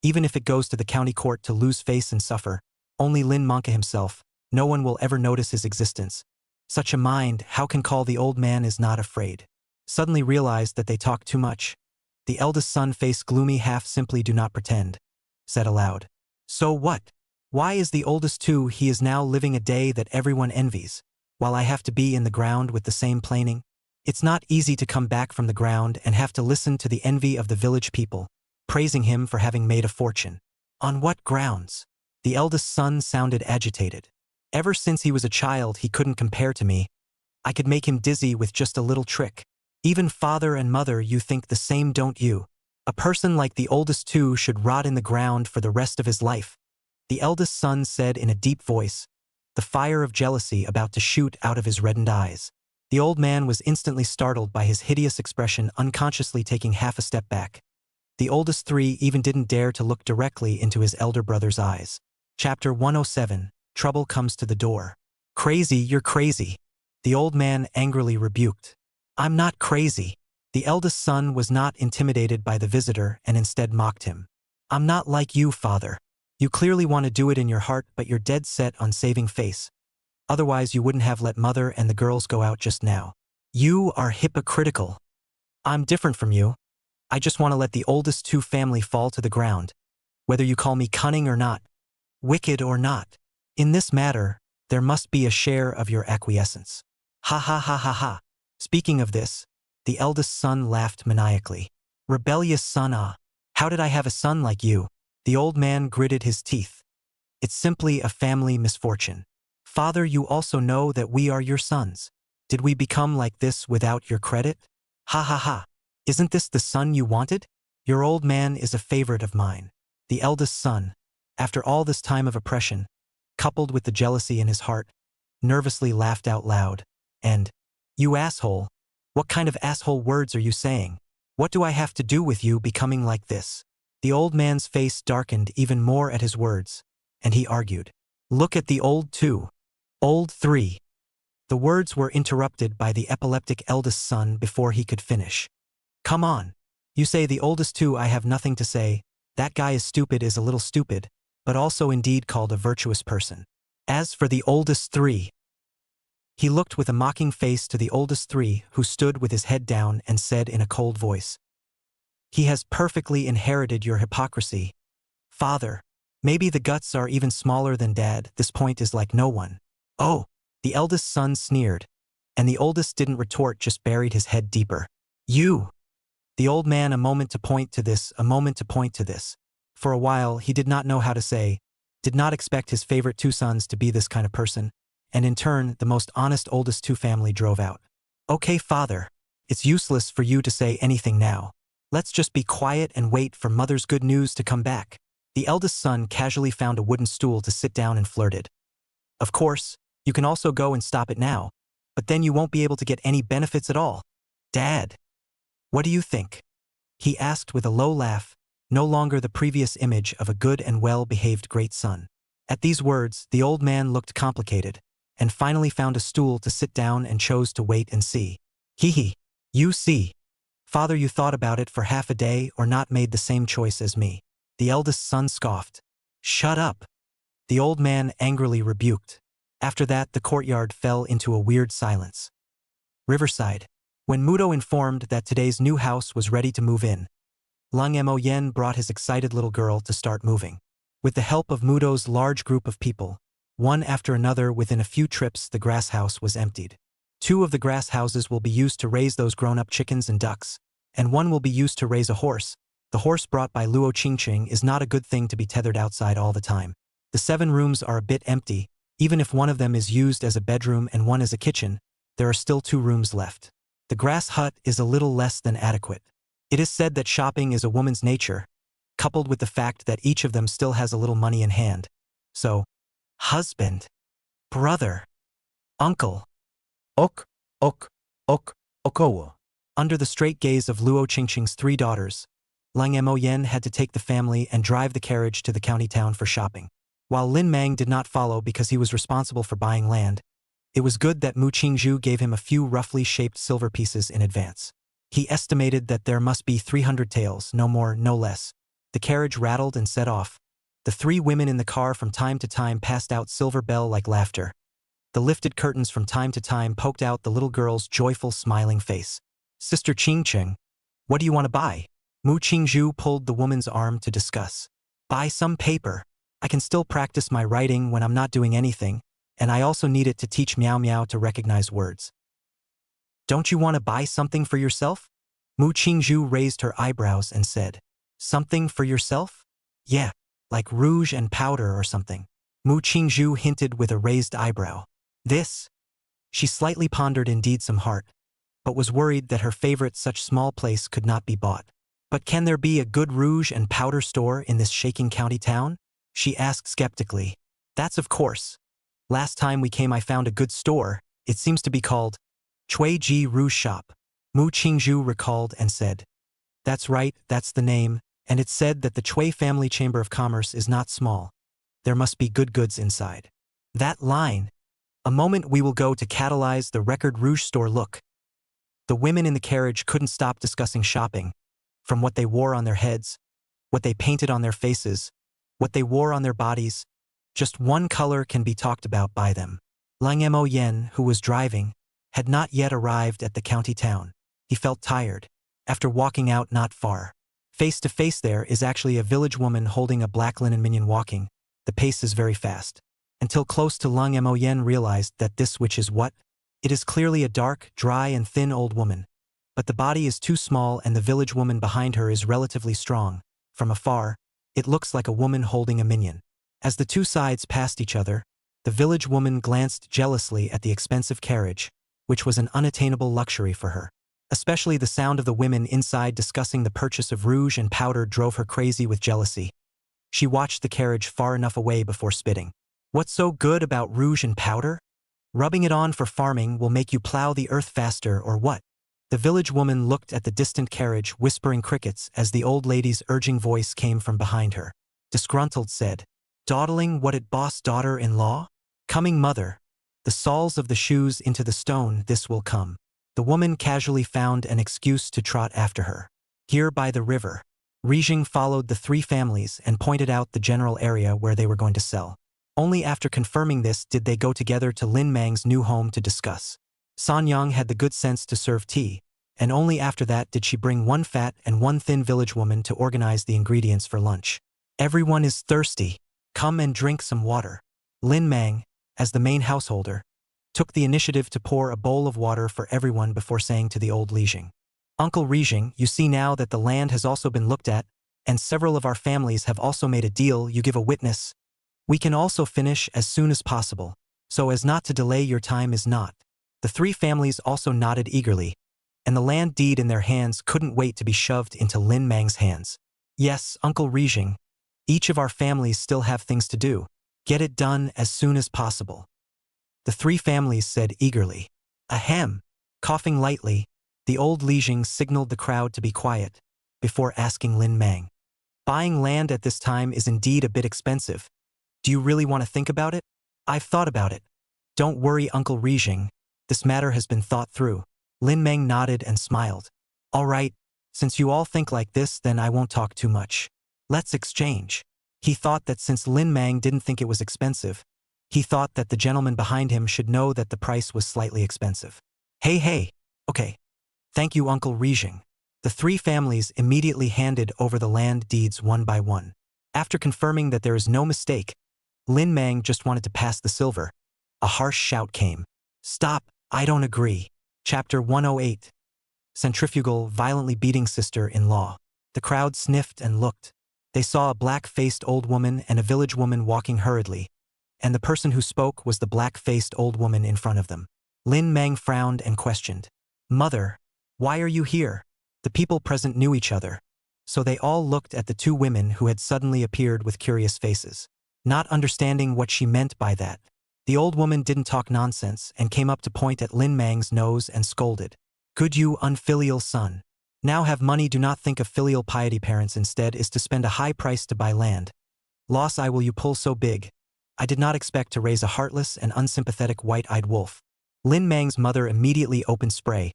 even if it goes to the county court to lose face and suffer. Only Lin Manka himself, no one will ever notice his existence. Such a mind, how can call the old man is not afraid. Suddenly realized that they talk too much. The eldest son face gloomy half simply do not pretend. Said aloud. So what? Why is the oldest two he is now living a day that everyone envies, while I have to be in the ground with the same planing? It's not easy to come back from the ground and have to listen to the envy of the village people, praising him for having made a fortune. On what grounds? The eldest son sounded agitated. Ever since he was a child he couldn't compare to me. I could make him dizzy with just a little trick. Even father and mother, you think the same, don't you? A person like the oldest two should rot in the ground for the rest of his life. The eldest son said in a deep voice, the fire of jealousy about to shoot out of his reddened eyes. The old man was instantly startled by his hideous expression, unconsciously taking half a step back. The oldest three even didn't dare to look directly into his elder brother's eyes. Chapter 107, Trouble Comes to the Door. Crazy, you're crazy. The old man angrily rebuked. I'm not crazy. The eldest son was not intimidated by the visitor and instead mocked him. I'm not like you, father. You clearly want to do it in your heart, but you're dead set on saving face. Otherwise you wouldn't have let mother and the girls go out just now. You are hypocritical. I'm different from you. I just want to let the oldest two family fall to the ground. Whether you call me cunning or not, wicked or not. In this matter, there must be a share of your acquiescence. Ha ha ha ha ha. Speaking of this, the eldest son laughed maniacally. Rebellious son, ah. How did I have a son like you? The old man gritted his teeth. It's simply a family misfortune. Father, you also know that we are your sons. Did we become like this without your credit? Ha ha ha. Isn't this the son you wanted? Your old man is a favorite of mine. The eldest son, after all this time of oppression, coupled with the jealousy in his heart, nervously laughed out loud. And, you asshole, what kind of asshole words are you saying? What do I have to do with you becoming like this? The old man's face darkened even more at his words, and he argued. Look at the old two. Old three. The words were interrupted by the epileptic eldest son before he could finish. Come on. You say the oldest two, I have nothing to say. That guy is a little stupid, but also indeed called a virtuous person. As for the oldest three, he looked with a mocking face to the oldest three, who stood with his head down, and said in a cold voice, he has perfectly inherited your hypocrisy. Father, maybe the guts are even smaller than dad. This point is like no one. Oh, the eldest son sneered, and the oldest didn't retort, just buried his head deeper. You. The old man, a moment to point to this. For a while, he did not know how to say, did not expect his favorite two sons to be this kind of person, and in turn, the most honest oldest two family drove out. Okay, father, it's useless for you to say anything now. Let's just be quiet and wait for mother's good news to come back. The eldest son casually found a wooden stool to sit down and flirted. Of course, you can also go and stop it now, but then you won't be able to get any benefits at all. Dad, what do you think? He asked with a low laugh, no longer the previous image of a good and well-behaved great son. At these words, the old man looked complicated, and finally found a stool to sit down and chose to wait and see. Hee. You see. Father, you thought about it for half a day or not made the same choice as me. The eldest son scoffed. Shut up. The old man angrily rebuked. After that, the courtyard fell into a weird silence. Riverside. When Mudo informed that today's new house was ready to move in, Lung Mo Yen brought his excited little girl to start moving. With the help of Mudo's large group of people, one after another, within a few trips, the grass house was emptied. 2 of the grass houses will be used to raise those grown-up chickens and ducks, and 1 will be used to raise a horse. The horse brought by Luo Qingqing is not a good thing to be tethered outside all the time. The 7 rooms are a bit empty. Even if one of them is used as a bedroom and one as a kitchen, there are still 2 rooms left. The grass hut is a little less than adequate. It is said that shopping is a woman's nature, coupled with the fact that each of them still has a little money in hand. So, husband, brother, uncle. Okowo. Under the straight gaze of Luo Qingqing's 3 daughters, Lung Mo Yen had to take the family and drive the carriage to the county town for shopping. While Lin Mang did not follow because he was responsible for buying land, it was good that Mu Qingzhu gave him a few roughly shaped silver pieces in advance. He estimated that there must be 300 taels, no more, no less. The carriage rattled and set off. The 3 women in the car from time to time passed out silver bell-like laughter. The lifted curtains from time to time poked out the little girl's joyful, smiling face. Sister Qingqing, what do you want to buy? Mu Qingzhu pulled the woman's arm to discuss. Buy some paper. I can still practice my writing when I'm not doing anything, and I also need it to teach Meow Meow to recognize words. Don't you want to buy something for yourself? Mu Qingzhu raised her eyebrows and said, something for yourself? Yeah, like rouge and powder or something. Mu Qingzhu hinted with a raised eyebrow. This? She slightly pondered, indeed some heart, but was worried that her favorite such small place could not be bought. But can there be a good rouge and powder store in this shaking county town? She asked skeptically. That's of course. Last time we came I found a good store. It seems to be called Chui Ji Rouge Shop. Mu Qingzhu recalled and said. That's right, that's the name, and it's said that the Chui Family Chamber of Commerce is not small. There must be good goods inside. That line. A moment we will go to catalyze the record rouge store look. The women in the carriage couldn't stop discussing shopping, from what they wore on their heads, what they painted on their faces, what they wore on their bodies. Just one color can be talked about by them. Lang Mo Yen, who was driving, had not yet arrived at the county town. He felt tired. After walking out not far. Face to face there is actually a village woman holding a black linen minion walking. The pace is very fast. Until close to Lang Mo Yen realized that this which is what? It is clearly a dark, dry and thin old woman. But the body is too small and the village woman behind her is relatively strong. From afar, it looks like a woman holding a minion. As the two sides passed each other, the village woman glanced jealously at the expensive carriage, which was an unattainable luxury for her. Especially the sound of the women inside discussing the purchase of rouge and powder drove her crazy with jealousy. She watched the carriage far enough away before spitting. What's so good about rouge and powder? Rubbing it on for farming will make you plow the earth faster or what? The village woman looked at the distant carriage whispering crickets as the old lady's urging voice came from behind her. Disgruntled said, dawdling what it boss daughter-in-law? Coming mother. The soles of the shoes into the stone this will come. The woman casually found an excuse to trot after her. Here by the river. Rijing followed the three families and pointed out the general area where they were going to sell. Only after confirming this did they go together to Lin Mang's new home to discuss. San Yang had the good sense to serve tea, and only after that did she bring one fat and one thin village woman to organize the ingredients for lunch. Everyone is thirsty. Come and drink some water. Lin Mang, as the main householder, took the initiative to pour a bowl of water for everyone before saying to the old Lijing. Uncle Rijing, you see now that the land has also been looked at, and several of our families have also made a deal. You give a witness. We can also finish as soon as possible, so as not to delay your time is not. The three families also nodded eagerly, and the land deed in their hands couldn't wait to be shoved into Lin Mang's hands. Yes, Uncle Rijing. Each of our families still have things to do. Get it done as soon as possible. The three families said eagerly. Ahem. Coughing lightly, the old Lijing signaled the crowd to be quiet, before asking Lin Mang. Buying land at this time is indeed a bit expensive. Do you really want to think about it? I've thought about it. Don't worry, Uncle Rijing. This matter has been thought through. Lin Mang nodded and smiled. All right, since you all think like this, then I won't talk too much. Let's exchange. He thought that since Lin Mang didn't think it was expensive, he thought that the gentleman behind him should know that the price was slightly expensive. Hey. Okay. Thank you, Uncle Rijing. The three families immediately handed over the land deeds one by one. After confirming that there is no mistake, Lin Mang just wanted to pass the silver. A harsh shout came. Stop, I don't agree. Chapter 108. Centrifugal, violently beating sister-in-law. The crowd sniffed and looked. They saw a black-faced old woman and a village woman walking hurriedly, and the person who spoke was the black-faced old woman in front of them. Lin Mang frowned and questioned. Mother, why are you here? The people present knew each other, so they all looked at the two women who had suddenly appeared with curious faces. Not understanding what she meant by that, the old woman didn't talk nonsense and came up to point at Lin Mang's nose and scolded. Good you unfilial son. Now have money, do not think of filial piety. Parents instead is to spend a high price to buy land. Loss I will you pull so big. I did not expect to raise a heartless and unsympathetic white-eyed wolf. Lin Mang's mother immediately opened spray.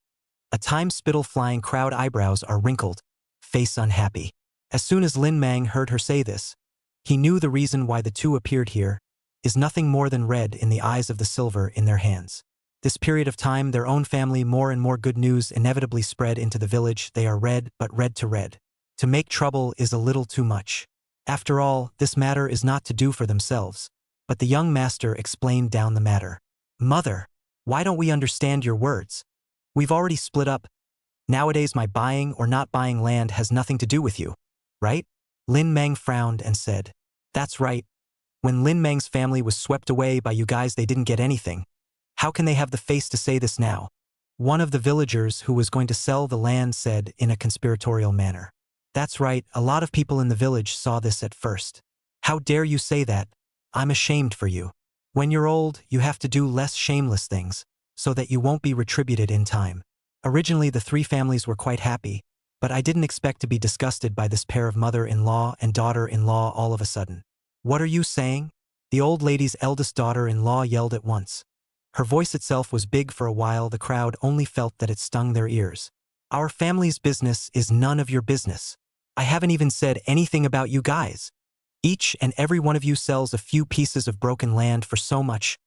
A time spittle flying, crowd eyebrows are wrinkled, face unhappy. As soon as Lin Mang heard her say this, he knew the reason why the two appeared here is nothing more than red in the eyes of the silver in their hands. This period of time, their own family, more and more good news inevitably spread into the village. They are red, but red to red. To make trouble is a little too much. After all, this matter is not to do for themselves. But the young master explained down the matter. Mother, why don't we understand your words? We've already split up. Nowadays my buying or not buying land has nothing to do with you, right? Lin Mang frowned and said, that's right. When Lin Mang's family was swept away by you guys, they didn't get anything. How can they have the face to say this now? one of the villagers who was going to sell the land said in a conspiratorial manner. That's right, a lot of people in the village saw this at first. How dare you say that? I'm ashamed for you. When you're old, you have to do less shameless things, so that you won't be retributed in time. Originally the three families were quite happy, but I didn't expect to be disgusted by this pair of mother-in-law and daughter-in-law all of a sudden. What are you saying? The old lady's eldest daughter-in-law yelled at once. Her voice itself was big. For a while the crowd only felt that it stung their ears. Our family's business is none of your business. I haven't even said anything about you guys. Each and every one of you sells a few pieces of broken land for so much.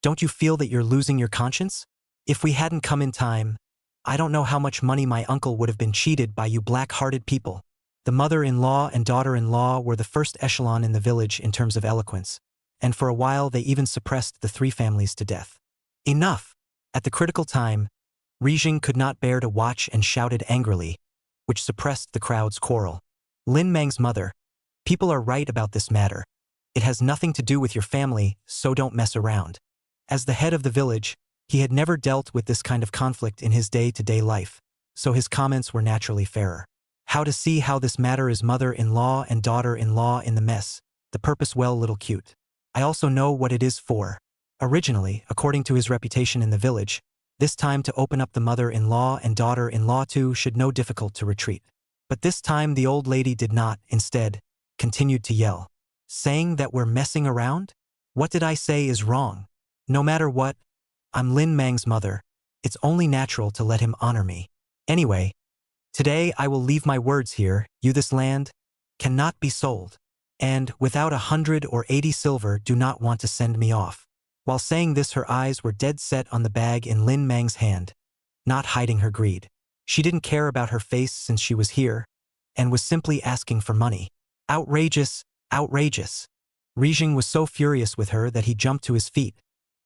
Don't you feel that you're losing your conscience? If we hadn't come in time, I don't know how much money my uncle would have been cheated by you black-hearted people. The mother-in-law and daughter-in-law were the first echelon in the village in terms of eloquence, and for a while they even suppressed the three families to death. Enough! At the critical time, Rijing could not bear to watch and shouted angrily, which suppressed the crowd's quarrel. Lin Mang's mother, people are right about this matter. It has nothing to do with your family, so don't mess around. As the head of the village, he had never dealt with this kind of conflict in his day-to-day life, so his comments were naturally fairer. How to see how this matter is mother-in-law and daughter-in-law in the mess, the purpose well little cute. I also know what it is for. Originally, according to his reputation in the village, this time to open up the mother-in-law and daughter-in-law too should no difficult to retreat. But this time the old lady did not, instead, continued to yell. Saying that we're messing around? What did I say is wrong? No matter what, I'm Lin Mang's mother. It's only natural to let him honor me. Anyway, today I will leave my words here. This land cannot be sold. And without 180 silver, do not want to send me off. While saying this, her eyes were dead set on the bag in Lin Mang's hand, not hiding her greed. She didn't care about her face since she was here, and was simply asking for money. Outrageous, outrageous. Rijing was so furious with her that he jumped to his feet.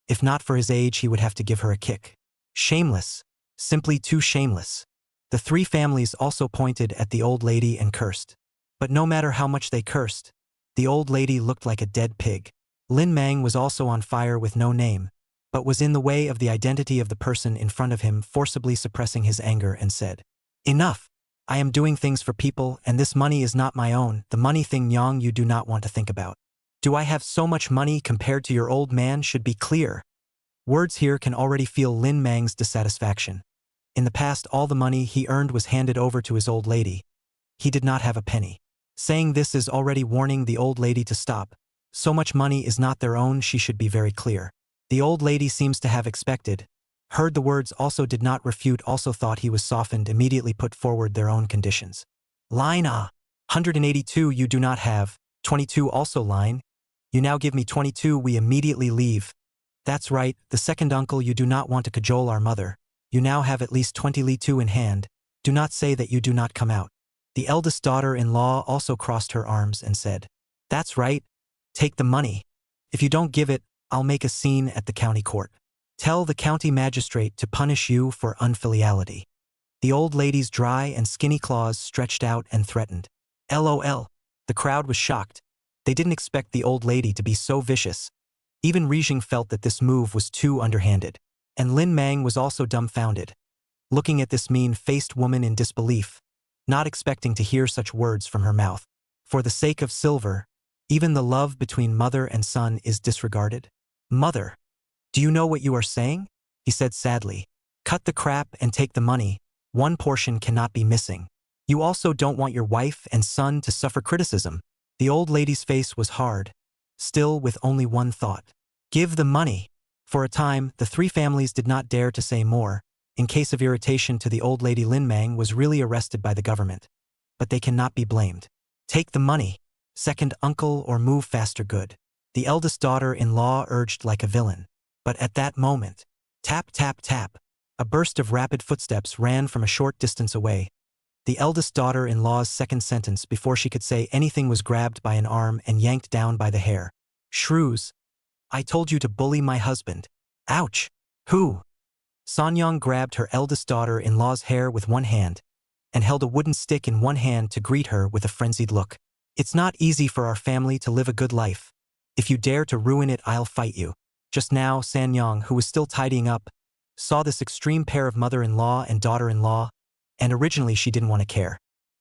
If not for his age, he would have to give her a kick. Shameless. Simply too shameless. The three families also pointed at the old lady and cursed. But no matter how much they cursed, the old lady looked like a dead pig. Lin Mang was also on fire with no name, but was in the way of the identity of the person in front of him, forcibly suppressing his anger, and said, Enough! I am doing things for people, and this money is not my own. The money thing, Nyang, you do not want to think about. Do I have so much money compared to your old man should be clear? Words here can already feel Lin Mang's dissatisfaction. In the past, all the money he earned was handed over to his old lady. He did not have a penny. Saying this is already warning the old lady to stop. So much money is not their own, she should be very clear. The old lady seems to have expected, heard the words, also did not refute, also thought he was softened, immediately put forward their own conditions. Line 182 you do not have, 22 also line. You now give me 22, we immediately leave. That's right, the second uncle, you do not want to cajole our mother. You now have at least 20 li 2 in hand. Do not say that you do not come out. The eldest daughter-in-law also crossed her arms and said, That's right. Take the money. If you don't give it, I'll make a scene at the county court. Tell the county magistrate to punish you for unfiliality. The old lady's dry and skinny claws stretched out and threatened. LOL. The crowd was shocked. They didn't expect the old lady to be so vicious. Even Rijing felt that this move was too underhanded. And Lin Mang was also dumbfounded, looking at this mean-faced woman in disbelief, not expecting to hear such words from her mouth. For the sake of silver, even the love between mother and son is disregarded? Mother, do you know what you are saying? He said sadly. Cut the crap and take the money. One portion cannot be missing. You also don't want your wife and son to suffer criticism. The old lady's face was hard, still with only one thought. Give the money. For a time, the three families did not dare to say more, in case of irritation to the old lady. Lin Mang was really arrested by the government. But they cannot be blamed. Take the money. Second uncle, or move faster, good. The eldest daughter-in-law urged like a villain. But at that moment, tap tap tap, a burst of rapid footsteps ran from a short distance away. The eldest daughter-in-law's second sentence before she could say anything was grabbed by an arm and yanked down by the hair. Shrews. I told you to bully my husband. Ouch. Who? Sanyang grabbed her eldest daughter-in-law's hair with one hand and held a wooden stick in one hand to greet her with a frenzied look. It's not easy for our family to live a good life. If you dare to ruin it, I'll fight you. Just now, Sanyang, who was still tidying up, saw this extreme pair of mother-in-law and daughter-in-law, and originally she didn't want to care.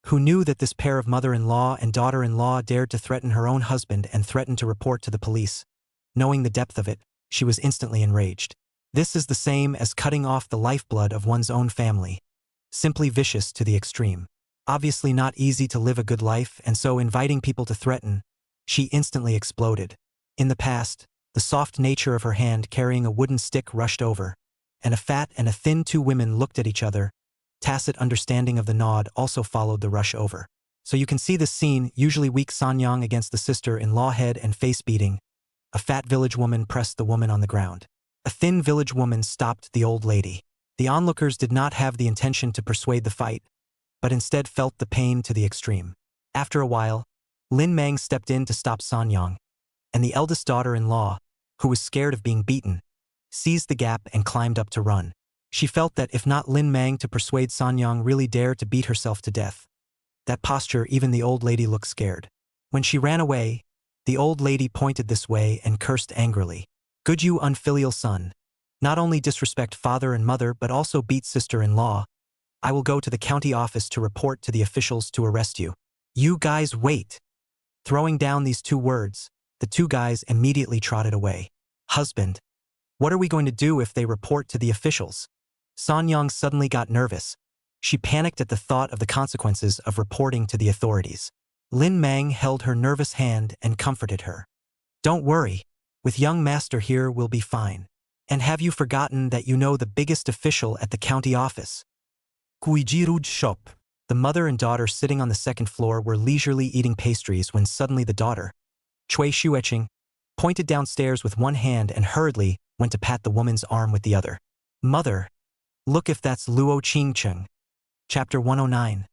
Who knew that this pair of mother-in-law and daughter-in-law dared to threaten her own husband and threatened to report to the police? Knowing the depth of it, she was instantly enraged. This is the same as cutting off the lifeblood of one's own family. Simply vicious to the extreme. Obviously not easy to live a good life, and so inviting people to threaten, she instantly exploded. In the past, the soft nature of her hand carrying a wooden stick rushed over, and a fat and a thin two women looked at each other. Tacit understanding of the nod also followed the rush over. So you can see this scene, usually weak Sanyang against the sister-in-law head and face beating. A fat village woman pressed the woman on the ground. A thin village woman stopped the old lady. The onlookers did not have the intention to persuade the fight, but instead felt the pain to the extreme. After a while, Lin Mang stepped in to stop Sanyang, and the eldest daughter-in-law, who was scared of being beaten, seized the gap and climbed up to run. She felt that if not Lin Mang to persuade Sanyang really dare to beat herself to death. That posture, even the old lady looked scared. When she ran away, the old lady pointed this way and cursed angrily. Good you unfilial son. Not only disrespect father and mother but also beat sister-in-law. I will go to the county office to report to the officials to arrest you. You guys wait. Throwing down these two words, the two guys immediately trotted away. Husband. What are we going to do if they report to the officials? Sanyang suddenly got nervous. She panicked at the thought of the consequences of reporting to the authorities. Lin Mang held her nervous hand and comforted her. Don't worry. With young master here we'll be fine. And have you forgotten that you know the biggest official at the county office? Guijiruj shop. The mother and daughter sitting on the second floor were leisurely eating pastries when suddenly the daughter, Cui Shueching, pointed downstairs with one hand and hurriedly went to pat the woman's arm with the other. Mother. Look if that's Luo Qingcheng. Chapter 109.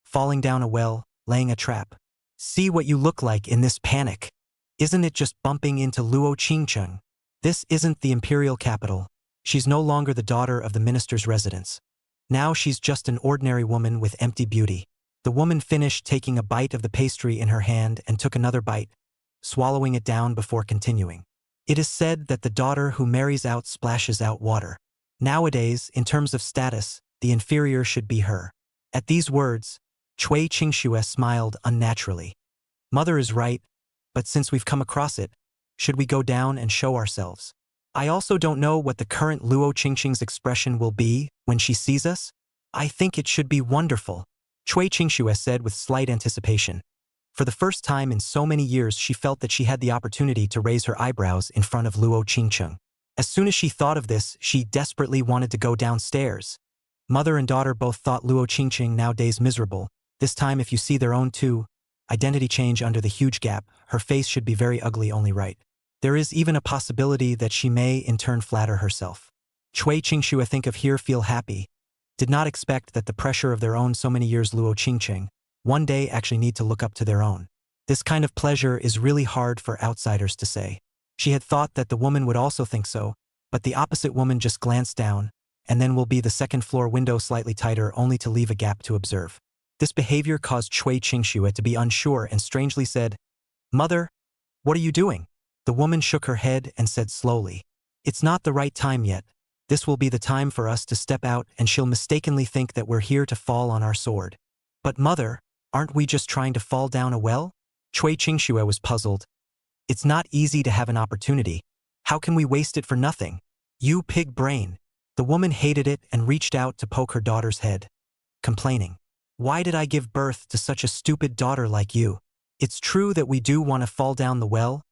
Falling down a well, laying a trap. See what you look like in this panic. Isn't it just bumping into Luo Qingcheng? This isn't the imperial capital. She's no longer the daughter of the minister's residence. Now she's just an ordinary woman with empty beauty. The woman finished taking a bite of the pastry in her hand and took another bite, swallowing it down before continuing. It is said that the daughter who marries out splashes out water. Nowadays, in terms of status, the inferior should be her. At these words, Cui Qingxue smiled unnaturally. Mother is right, but since we've come across it, should we go down and show ourselves? I also don't know what the current Luo Qingxing's expression will be when she sees us. I think it should be wonderful, Cui Qingxue said with slight anticipation. For the first time in so many years she felt that she had the opportunity to raise her eyebrows in front of Luo Qingcheng. As soon as she thought of this, she desperately wanted to go downstairs. Mother and daughter both thought Luo Qingcheng nowadays miserable. This time if you see their own too, identity change under the huge gap, her face should be very ugly only right. There is even a possibility that she may in turn flatter herself. Cui Qingxue think of here feel happy. Did not expect that the pressure of their own so many years Luo Qingcheng one day actually need to look up to their own. This kind of pleasure is really hard for outsiders to say. She had thought that the woman would also think so, but the opposite woman just glanced down, and then will be the second floor window slightly tighter only to leave a gap to observe. This behavior caused Cui Qingxue to be unsure and strangely said, Mother, what are you doing? The woman shook her head and said slowly, It's not the right time yet. This will be the time for us to step out and she'll mistakenly think that we're here to fall on our sword. But mother, aren't we just trying to fall down a well? Cui Qingxue was puzzled. It's not easy to have an opportunity. How can we waste it for nothing? You pig brain. The woman hated it and reached out to poke her daughter's head, complaining. Why did I give birth to such a stupid daughter like you? It's true that we do want to fall down the well,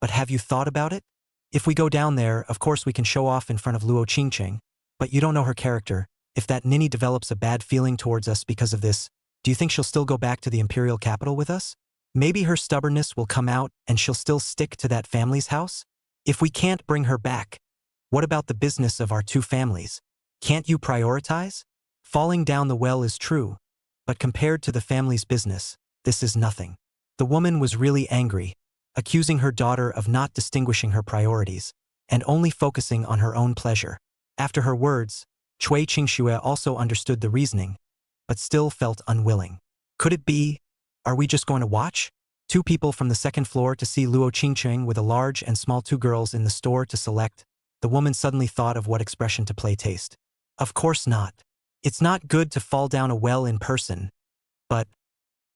but have you thought about it? If we go down there, of course we can show off in front of Luo Qingcheng, but you don't know her character. If that ninny develops a bad feeling towards us because of this, do you think she'll still go back to the imperial capital with us? Maybe her stubbornness will come out and she'll still stick to that family's house? If we can't bring her back, what about the business of our two families? Can't you prioritize? Falling down the well is true, but compared to the family's business, this is nothing. The woman was really angry, accusing her daughter of not distinguishing her priorities and only focusing on her own pleasure. After her words, Cui Qingxue also understood the reasoning, but still felt unwilling. Could it be? Are we just going to watch? Two people from the second floor to see Luo Qingcheng with a large and small two girls in the store to select. The woman suddenly thought of what expression to play taste. Of course not. It's not good to fall down a well in person, but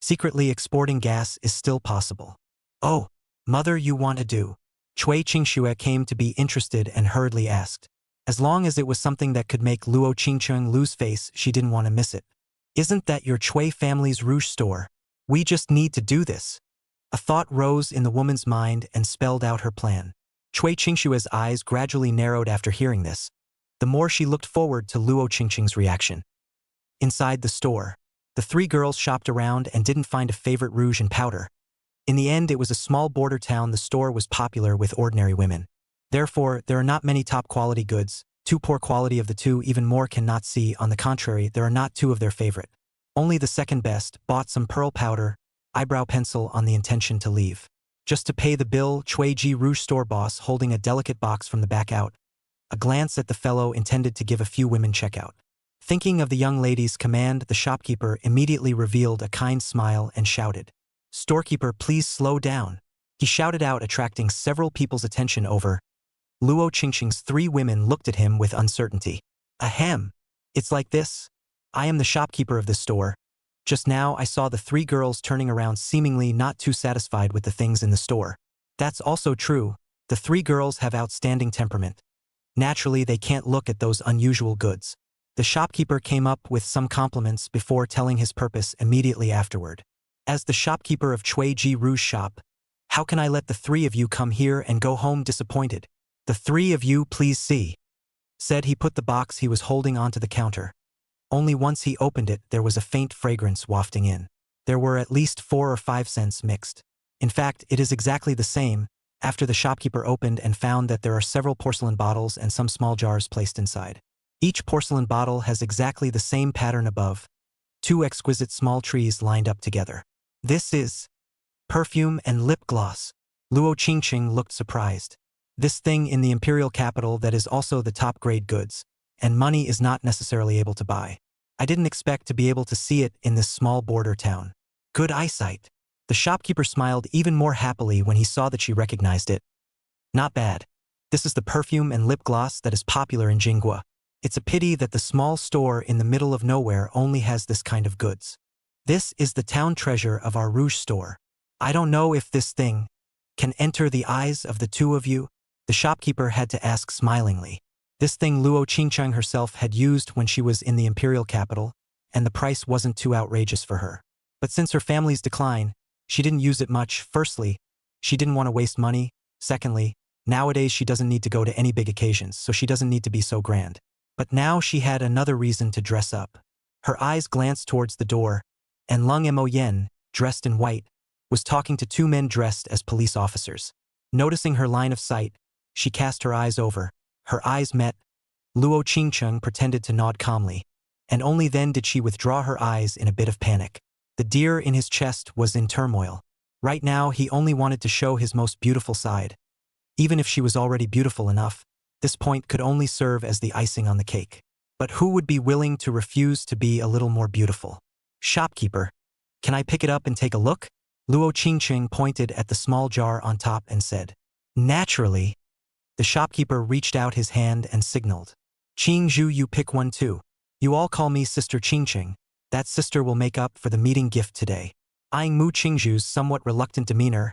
secretly exporting gas is still possible. Oh, mother, you want to do? Cui Qingxue came to be interested and hurriedly asked. As long as it was something that could make Luo Qingcheng lose face, she didn't want to miss it. Isn't that your Cui family's rouge store? We just need to do this. A thought rose in the woman's mind and spelled out her plan. Cui Qingshue's eyes gradually narrowed after hearing this. The more she looked forward to Luo Qingcheng's reaction. Inside the store, the three girls shopped around and didn't find a favorite rouge and powder. In the end, it was a small border town. The store was popular with ordinary women. Therefore, there are not many top-quality goods. Too poor quality of the two, even more cannot see. On the contrary, there are not two of their favorite. Only the second best. Bought some pearl powder, eyebrow pencil on the intention to leave. Just to pay the bill, Cui Ji Rouge store boss holding a delicate box from the back out. A glance at the fellow intended to give a few women checkout. Thinking of the young lady's command, the shopkeeper immediately revealed a kind smile and shouted, "Storekeeper, please slow down." He shouted out, attracting several people's attention over. Luo Qingqing's three women looked at him with uncertainty. Ahem. It's like this. I am the shopkeeper of this store. Just now I saw the three girls turning around, seemingly not too satisfied with the things in the store. That's also true. The three girls have outstanding temperament. Naturally, they can't look at those unusual goods. The shopkeeper came up with some compliments before telling his purpose immediately afterward. As the shopkeeper of Cui Ji Rouge shop, how can I let the three of you come here and go home disappointed? The three of you, please see. Said he put the box he was holding onto the counter. Only once he opened it, there was a faint fragrance wafting in. There were at least 4 or 5 scents mixed. In fact, it is exactly the same. After the shopkeeper opened and found that there are several porcelain bottles and some small jars placed inside. Each porcelain bottle has exactly the same pattern above. 2 exquisite small trees lined up together. This is perfume and lip gloss. Luo Qingqing looked surprised. This thing in the imperial capital that is also the top-grade goods, and money is not necessarily able to buy. I didn't expect to be able to see it in this small border town. Good eyesight. The shopkeeper smiled even more happily when he saw that she recognized it. Not bad. This is the perfume and lip gloss that is popular in Jinghua. It's a pity that the small store in the middle of nowhere only has this kind of goods. This is the town treasure of our rouge store. I don't know if this thing can enter the eyes of the two of you, the shopkeeper had to ask smilingly. This thing Luo Qingcheng herself had used when she was in the imperial capital, and the price wasn't too outrageous for her. But since her family's decline, she didn't use it much. Firstly, she didn't want to waste money. Secondly, nowadays she doesn't need to go to any big occasions, so she doesn't need to be so grand. But now she had another reason to dress up. Her eyes glanced towards the door, and Lung Mo Yen, dressed in white, was talking to 2 men dressed as police officers. Noticing her line of sight, she cast her eyes over. Her eyes met. Luo Qingcheng pretended to nod calmly, and only then did she withdraw her eyes in a bit of panic. The deer in his chest was in turmoil. Right now he only wanted to show his most beautiful side. Even if she was already beautiful enough, this point could only serve as the icing on the cake. But who would be willing to refuse to be a little more beautiful? Shopkeeper, can I pick it up and take a look? Luo Qingcheng pointed at the small jar on top and said. Naturally. The shopkeeper reached out his hand and signaled. Qingzhu, you pick one too. You all call me Sister Qingqing. That sister will make up for the meeting gift today. Eyeing Mu Qingzhu's somewhat reluctant demeanor,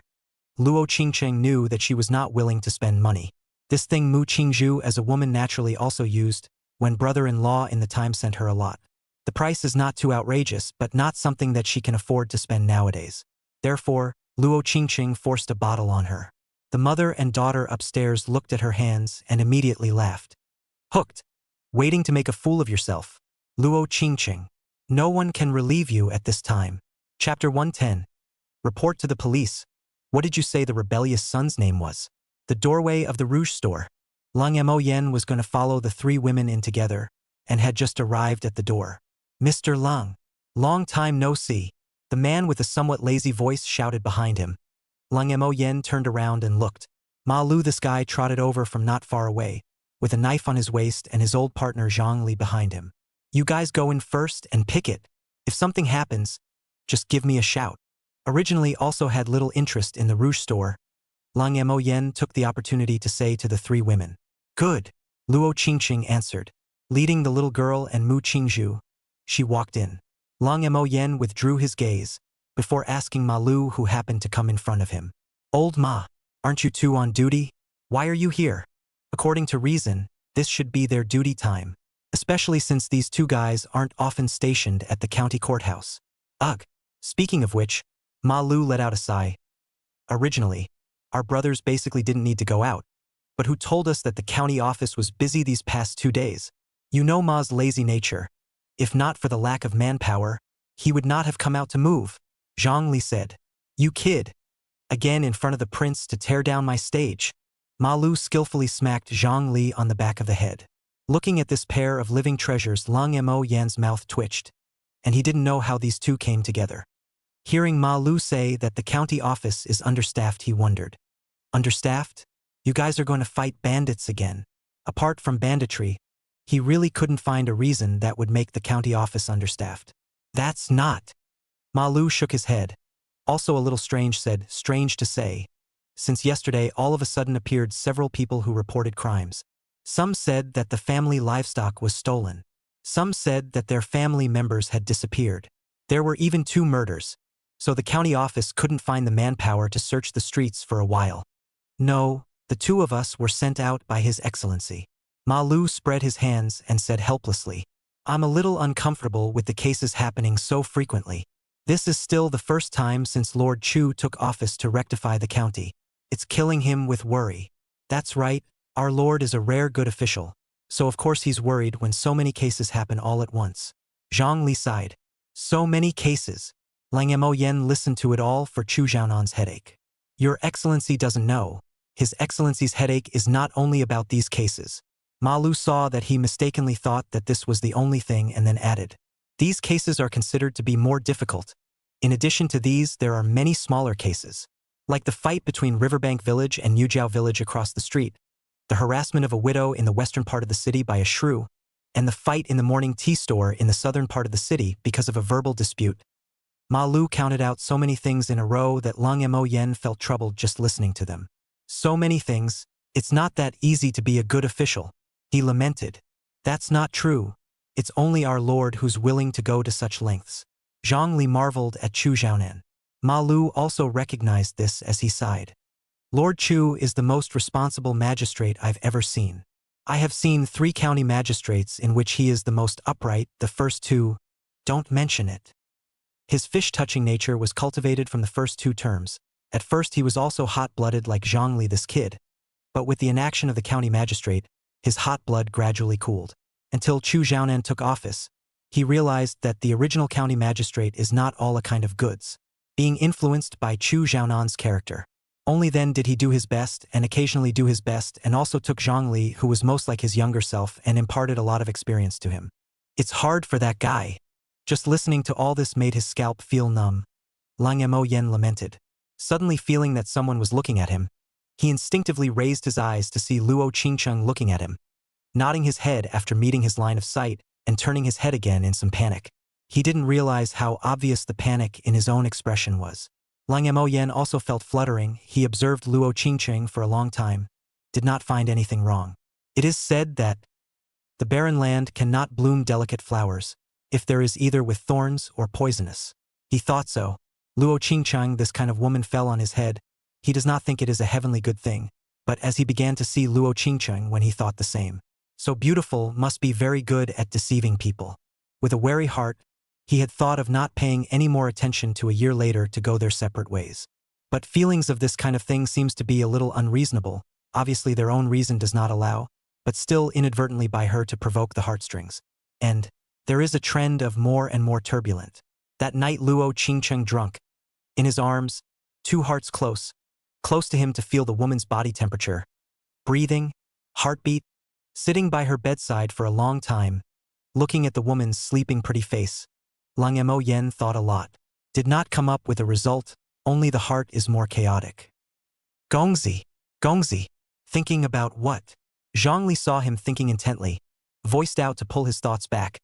Luo Qingcheng knew that she was not willing to spend money. This thing Mu Qingzhu as a woman naturally also used when brother-in-law in the time sent her a lot. The price is not too outrageous, but not something that she can afford to spend nowadays. Therefore, Luo Qingqing forced a bottle on her. The mother and daughter upstairs looked at her hands and immediately laughed. Hooked. Waiting to make a fool of yourself. Luo Qingqing. No one can relieve you at this time. Chapter 110. Report to the police. What did you say the rebellious son's name was? The doorway of the rouge store. Lung Mo Yen was going to follow the 3 women in together, and had just arrived at the door. Mr. Lung. Long time no see. The man with a somewhat lazy voice shouted behind him. Lung Mo Yen turned around and looked. Ma Lu, this guy, trotted over from not far away, with a knife on his waist and his old partner Zhang Li behind him. You guys go in first and pick it. If something happens, just give me a shout. Originally also had little interest in the rouge store, Lung Mo Yen took the opportunity to say to the 3 women. Good, Luo Qingqing answered. Leading the little girl and Mu Qingzhu, she walked in. Lang Mo Yen withdrew his gaze, before asking Ma Lu, who happened to come in front of him. Old Ma, aren't you two on duty? Why are you here? According to reason, this should be their duty time, especially since these two guys aren't often stationed at the county courthouse. Ugh. Speaking of which, Ma Lu let out a sigh. Originally, our brothers basically didn't need to go out, but who told us that the county office was busy these past 2 days? You know Ma's lazy nature. If not for the lack of manpower, he would not have come out to move, Zhang Li said. You kid. Again in front of the prince to tear down my stage. Ma Lu skillfully smacked Zhang Li on the back of the head. Looking at this pair of living treasures, Lang Mo Yan's mouth twitched, and he didn't know how these two came together. Hearing Ma Lu say that the county office is understaffed, he wondered. Understaffed? You guys are going to fight bandits again. Apart from banditry, he really couldn't find a reason that would make the county office understaffed. That's not. Ma Lu shook his head. Also a little strange, said, strange to say. Since yesterday all of a sudden appeared several people who reported crimes. Some said that the family livestock was stolen. Some said that their family members had disappeared. There were even 2 murders, so the county office couldn't find the manpower to search the streets for a while. No, the 2 of us were sent out by His Excellency. Ma Lu spread his hands and said helplessly, I'm a little uncomfortable with the cases happening so frequently. This is still the first time since Lord Chu took office to rectify the county. It's killing him with worry. That's right, our Lord is a rare good official, so of course he's worried when so many cases happen all at once. Zhang Li sighed. So many cases. Lang Mo Yen listened to it all for Chu Xiaonan's headache. Your Excellency doesn't know. His Excellency's headache is not only about these cases. Ma Lu saw that he mistakenly thought that this was the only thing and then added. These cases are considered to be more difficult. In addition to these, there are many smaller cases, like the fight between Riverbank Village and Yujiao Village across the street, the harassment of a widow in the western part of the city by a shrew, and the fight in the morning tea store in the southern part of the city because of a verbal dispute. Ma Lu counted out so many things in a row that Lang Mo Yen felt troubled just listening to them. So many things, it's not that easy to be a good official. He lamented. That's not true. It's only our Lord who's willing to go to such lengths. Zhang Li marveled at Chu Xiaonan. Ma Lu also recognized this as he sighed. Lord Chu is the most responsible magistrate I've ever seen. I have seen 3 county magistrates in which he is the most upright, the first 2. Don't mention it. His fish-touching nature was cultivated from the first 2 terms. At first he was also hot-blooded like Zhang Li, this kid. But with the inaction of the county magistrate, his hot blood gradually cooled. Until Chu Xiaonan took office, he realized that the original county magistrate is not all a kind of goods, being influenced by Chu Xiaonan's character. Only then did he do his best and occasionally do his best, and also took Zhang Li, who was most like his younger self, and imparted a lot of experience to him. It's hard for that guy. Just listening to all this made his scalp feel numb. Lang Mo Yen lamented. Suddenly feeling that someone was looking at him, he instinctively raised his eyes to see Luo Qingcheng looking at him, nodding his head after meeting his line of sight and turning his head again in some panic. He didn't realize how obvious the panic in his own expression was. Lang Mo Yen also felt fluttering. He observed Luo Qingcheng for a long time, did not find anything wrong. It is said that the barren land cannot bloom delicate flowers if there is either with thorns or poisonous. He thought so. Luo Qingcheng, this kind of woman, fell on his head. He does not think it is a heavenly good thing, but as he began to see Luo Qingcheng when he thought the same. So beautiful must be very good at deceiving people. With a wary heart, he had thought of not paying any more attention to a year later to go their separate ways. But feelings of this kind of thing seems to be a little unreasonable, obviously their own reason does not allow, but still inadvertently by her to provoke the heartstrings. And there is a trend of more and more turbulent. That night Luo Qingcheng drunk. In his arms, 2 hearts close to him to feel the woman's body temperature, breathing, heartbeat, sitting by her bedside for a long time, looking at the woman's sleeping pretty face. Lang Mo Yen thought a lot. Did not come up with a result, only the heart is more chaotic. Gongzi, Gongzi. Thinking about what? Zhang Li saw him thinking intently, voiced out to pull his thoughts back.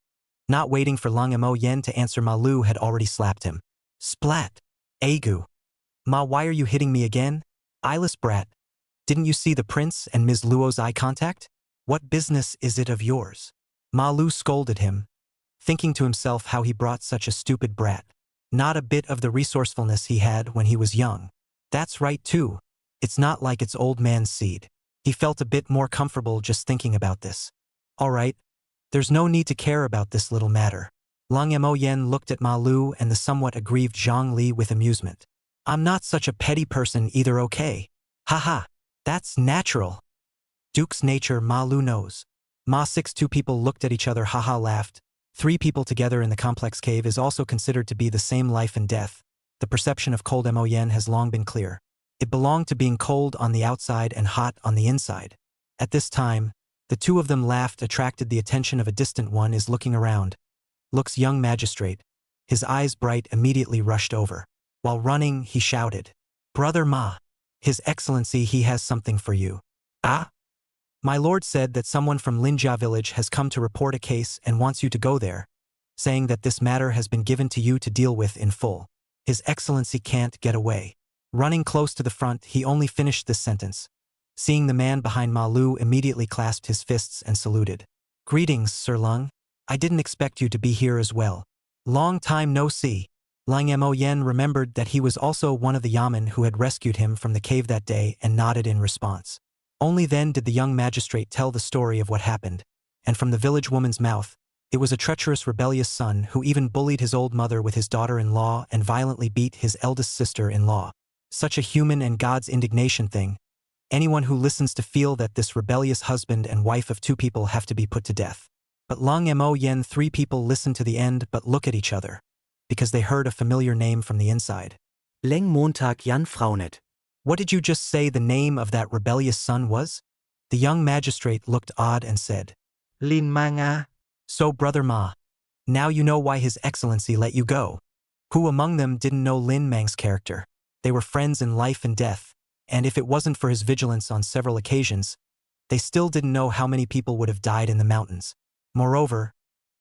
Not waiting for Lang Mo Yen to answer, Ma Lu had already slapped him. Splat. Agu. Ma, why are you hitting me again? Eyeless brat. Didn't you see the prince and Ms. Luo's eye contact? What business is it of yours? Ma Lu scolded him, thinking to himself how he brought such a stupid brat. Not a bit of the resourcefulness he had when he was young. That's right too. It's not like it's old man's seed. He felt a bit more comfortable just thinking about this. All right, there's no need to care about this little matter. Lang Mo Yen looked at Ma Lu and the somewhat aggrieved Zhang Li with amusement. I'm not such a petty person either, okay? Haha, that's natural. Duke's nature Ma Lu knows. Ma 6 2 people looked at each other, haha laughed. 3 people together in the complex cave is also considered to be the same life and death. The perception of cold Mo Yen has long been clear. It belonged to being cold on the outside and hot on the inside. At this time, the two of them laughed, attracted the attention of a distant one is looking around. Looks young magistrate. His eyes bright immediately rushed over. While running, he shouted, Brother Ma, His Excellency, he has something for you. Ah? My lord said that someone from Linjia village has come to report a case and wants you to go there, saying that this matter has been given to you to deal with in full. His Excellency can't get away. Running close to the front, he only finished this sentence. Seeing the man behind Ma Lu immediately clasped his fists and saluted. Greetings, Sir Lung. I didn't expect you to be here as well. Long time no see. Lang Mo Yen remembered that he was also one of the yamen who had rescued him from the cave that day and nodded in response. Only then did the young magistrate tell the story of what happened, and from the village woman's mouth, it was a treacherous rebellious son who even bullied his old mother with his daughter-in-law and violently beat his eldest sister-in-law. Such a human and God's indignation thing. Anyone who listens to feel that this rebellious husband and wife of 2 people have to be put to death. But Lang Mo Yen 3 people listen to the end but look at each other, because they heard a familiar name from the inside. Leng Montag Jan Fraunet. What did you just say the name of that rebellious son was? The young magistrate looked odd and said, Lin Manga. So Brother Ma, now you know why His Excellency let you go. Who among them didn't know Lin Mang's character? They were friends in life and death, and if it wasn't for his vigilance on several occasions, they still didn't know how many people would have died in the mountains. Moreover,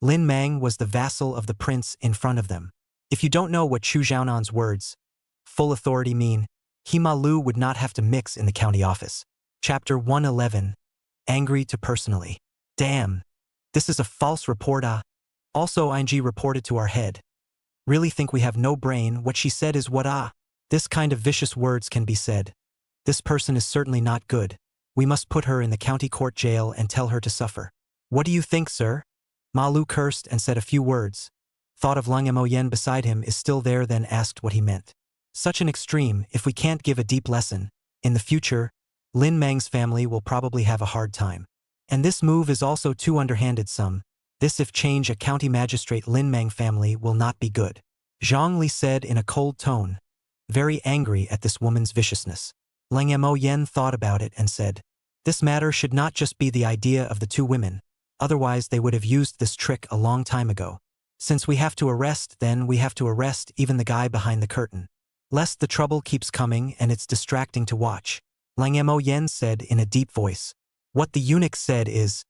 Lin Mang was the vassal of the prince in front of them. If you don't know what Chu Xiaonan's words, full authority mean, he Ma Lu would not have to mix in the county office. Chapter 111. Angry to personally. Damn. This is a false report. Also ING reported to our head. Really think we have no brain? What she said is what? This kind of vicious words can be said. This person is certainly not good. We must put her in the county court jail and tell her to suffer. What do you think, sir? Ma Lu cursed and said a few words. Thought of Lang Mo Yen beside him is still there, then asked what he meant. Such an extreme, if we can't give a deep lesson, in the future, Lin Mang's family will probably have a hard time. And this move is also too underhanded some. This if change a county magistrate Lin Mang family will not be good. Zhang Li said in a cold tone, very angry at this woman's viciousness. Lang Mo Yen thought about it and said, this matter should not just be the idea of the 2 women, otherwise they would have used this trick a long time ago. Since we have to arrest, then we have to arrest even the guy behind the curtain. Lest the trouble keeps coming and it's distracting to watch. Lang Mo Yen said in a deep voice. What the eunuch said is,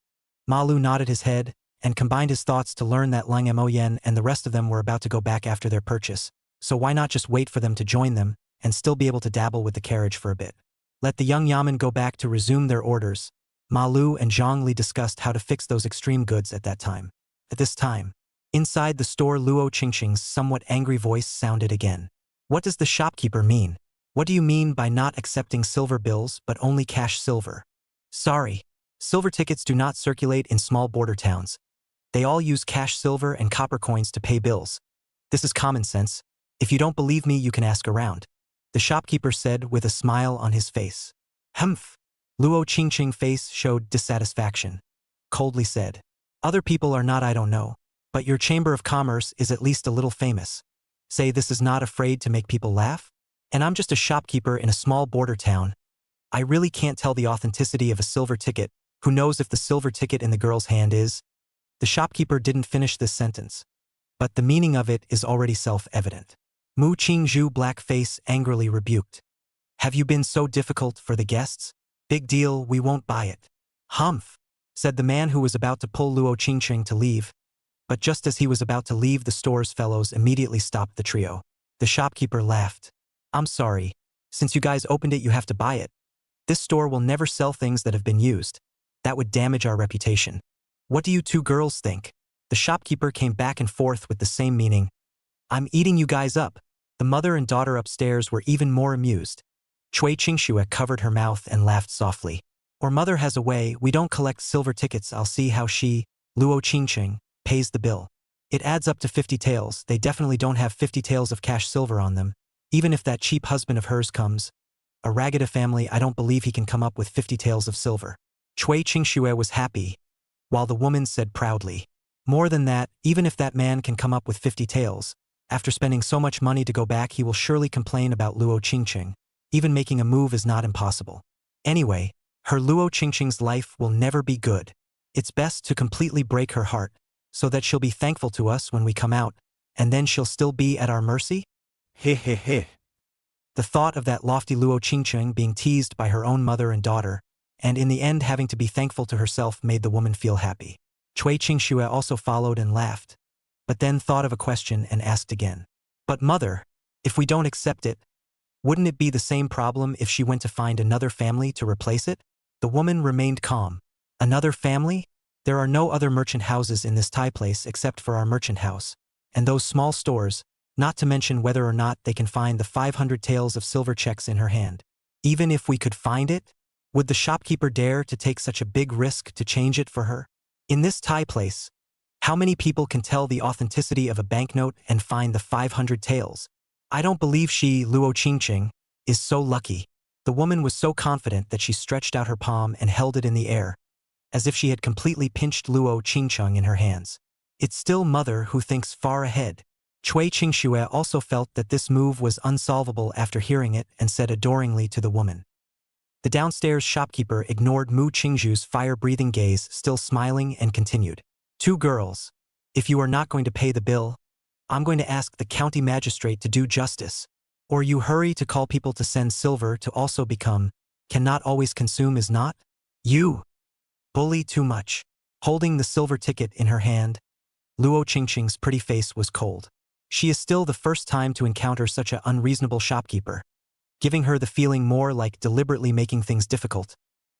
Ma Lu nodded his head and combined his thoughts to learn that Lang Mo Yen and the rest of them were about to go back after their purchase, so why not just wait for them to join them and still be able to dabble with the carriage for a bit. Let the young yamen go back to resume their orders. Ma Lu and Zhang Li discussed how to fix those extreme goods at that time. At this time, inside the store, Luo Qingqing's somewhat angry voice sounded again. What does the shopkeeper mean? What do you mean by not accepting silver bills but only cash silver? Sorry. Silver tickets do not circulate in small border towns. They all use cash silver and copper coins to pay bills. This is common sense. If you don't believe me, you can ask around. The shopkeeper said with a smile on his face. Humph. Luo Qingqing's face showed dissatisfaction. Coldly said. Other people are not, I don't know. But your Chamber of Commerce is at least a little famous. Say this is not afraid to make people laugh? And I'm just a shopkeeper in a small border town. I really can't tell the authenticity of a silver ticket. Who knows if the silver ticket in the girl's hand is? The shopkeeper didn't finish this sentence, but the meaning of it is already self-evident. Mu Qingzhu black face angrily rebuked. Have you been so difficult for the guests? Big deal, we won't buy it. Humph, said the man who was about to pull Luo Qingqing to leave. But just as he was about to leave, the store's fellows immediately stopped the trio. The shopkeeper laughed. I'm sorry. Since you guys opened it, you have to buy it. This store will never sell things that have been used. That would damage our reputation. What do you two girls think? The shopkeeper came back and forth with the same meaning. I'm eating you guys up. The mother and daughter upstairs were even more amused. Cui Qingxue covered her mouth and laughed softly. Or mother has a way, we don't collect silver tickets, I'll see how she, Luo Qingqing, pays the bill. It adds up to 50 taels, they definitely don't have 50 taels of cash silver on them. Even if that cheap husband of hers comes, a Ragada family, I don't believe he can come up with 50 taels of silver. Cui Qingxue was happy, while the woman said proudly. More than that, even if that man can come up with 50 taels, after spending so much money to go back he will surely complain about Luo Qingqing. Even making a move is not impossible. Anyway, her Luo Qingqing's life will never be good. It's best to completely break her heart, so that she'll be thankful to us when we come out, and then she'll still be at our mercy? He. The thought of that lofty Luo Qingqing being teased by her own mother and daughter, and in the end having to be thankful to herself made the woman feel happy. Cui Qingxue also followed and laughed, but then thought of a question and asked again. But mother, if we don't accept it, wouldn't it be the same problem if she went to find another family to replace it? The woman remained calm. Another family? There are no other merchant houses in this Thai place except for our merchant house, and those small stores, not to mention whether or not they can find the 500 taels of silver checks in her hand. Even if we could find it, would the shopkeeper dare to take such a big risk to change it for her? In this Thai place, how many people can tell the authenticity of a banknote and find the 500 taels? I don't believe she, Luo Qingqing, is so lucky. The woman was so confident that she stretched out her palm and held it in the air, as if she had completely pinched Luo Qingqing in her hands. It's still mother who thinks far ahead. Cui Qingxue also felt that this move was unsolvable after hearing it and said adoringly to the woman. The downstairs shopkeeper ignored Mu Qingzhu's fire-breathing gaze, still smiling, and continued. Two girls, if you are not going to pay the bill, I'm going to ask the county magistrate to do justice. Or you hurry to call people to send silver to also become, cannot always consume is not? You bully too much. Holding the silver ticket in her hand, Luo Qingqing's pretty face was cold. She is still the first time to encounter such an unreasonable shopkeeper, giving her the feeling more like deliberately making things difficult,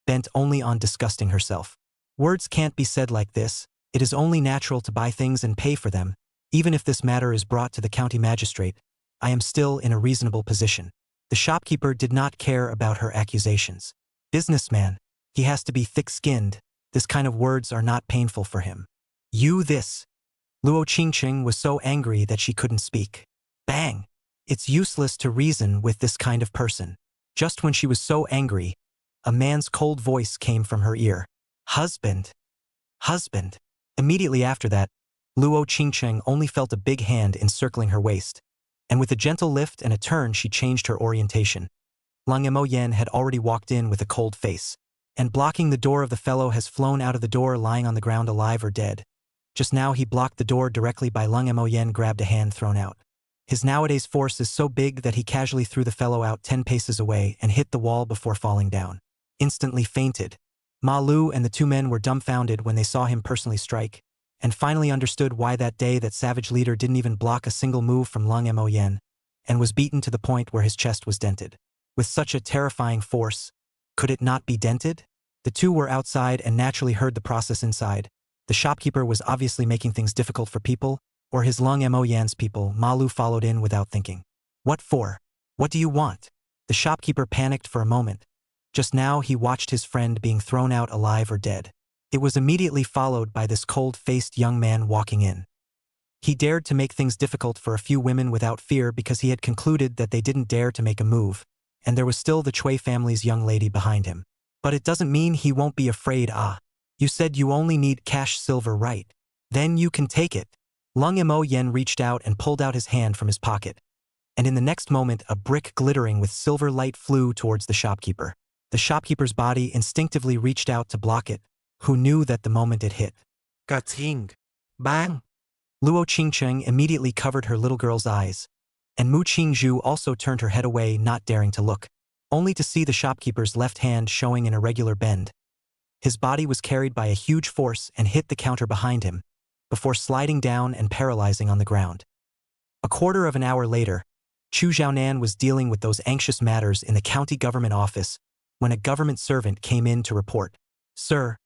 bent only on disgusting herself. Words can't be said like this. It is only natural to buy things and pay for them. Even if this matter is brought to the county magistrate, I am still in a reasonable position. The shopkeeper did not care about her accusations. Businessman, he has to be thick-skinned. This kind of words are not painful for him. You this. Luo Qingqing was so angry that she couldn't speak. Bang! It's useless to reason with this kind of person. Just when she was so angry, a man's cold voice came from her ear. Husband. Husband. Immediately after that, Luo Qingqing only felt a big hand encircling her waist, and with a gentle lift and a turn she changed her orientation. Lang Mo Yen had already walked in with a cold face, and blocking the door of the fellow has flown out of the door lying on the ground alive or dead. Just now he blocked the door directly by Lang Mo Yen grabbed a hand thrown out. His nowadays force is so big that he casually threw the fellow out 10 paces away and hit the wall before falling down. Instantly fainted. Ma Lu and the two men were dumbfounded when they saw him personally strike, and finally understood why that day that savage leader didn't even block a single move from Lang Mo Yen, and was beaten to the point where his chest was dented. With such a terrifying force, could it not be dented? The two were outside and naturally heard the process inside. The shopkeeper was obviously making things difficult for people, or his Lang Mo Yan's people. Ma Lu followed in without thinking. What for? What do you want? The shopkeeper panicked for a moment. Just now he watched his friend being thrown out alive or dead. It was immediately followed by this cold-faced young man walking in. He dared to make things difficult for a few women without fear because he had concluded that they didn't dare to make a move, and there was still the Cui family's young lady behind him. But it doesn't mean he won't be afraid. You said you only need cash silver, right? Then you can take it. Lang Mo Yen reached out and pulled out his hand from his pocket, and in the next moment a brick glittering with silver light flew towards the shopkeeper. The shopkeeper's body instinctively reached out to block it, who knew that the moment it hit. Kating. Bang! Luo Qingqing immediately covered her little girl's eyes, and Mu Qingzhu also turned her head away, not daring to look, only to see the shopkeeper's left hand showing an irregular bend. His body was carried by a huge force and hit the counter behind him, before sliding down and paralyzing on the ground. A quarter of an hour later, Chu Xiaonan was dealing with those anxious matters in the county government office when a government servant came in to report. Sir,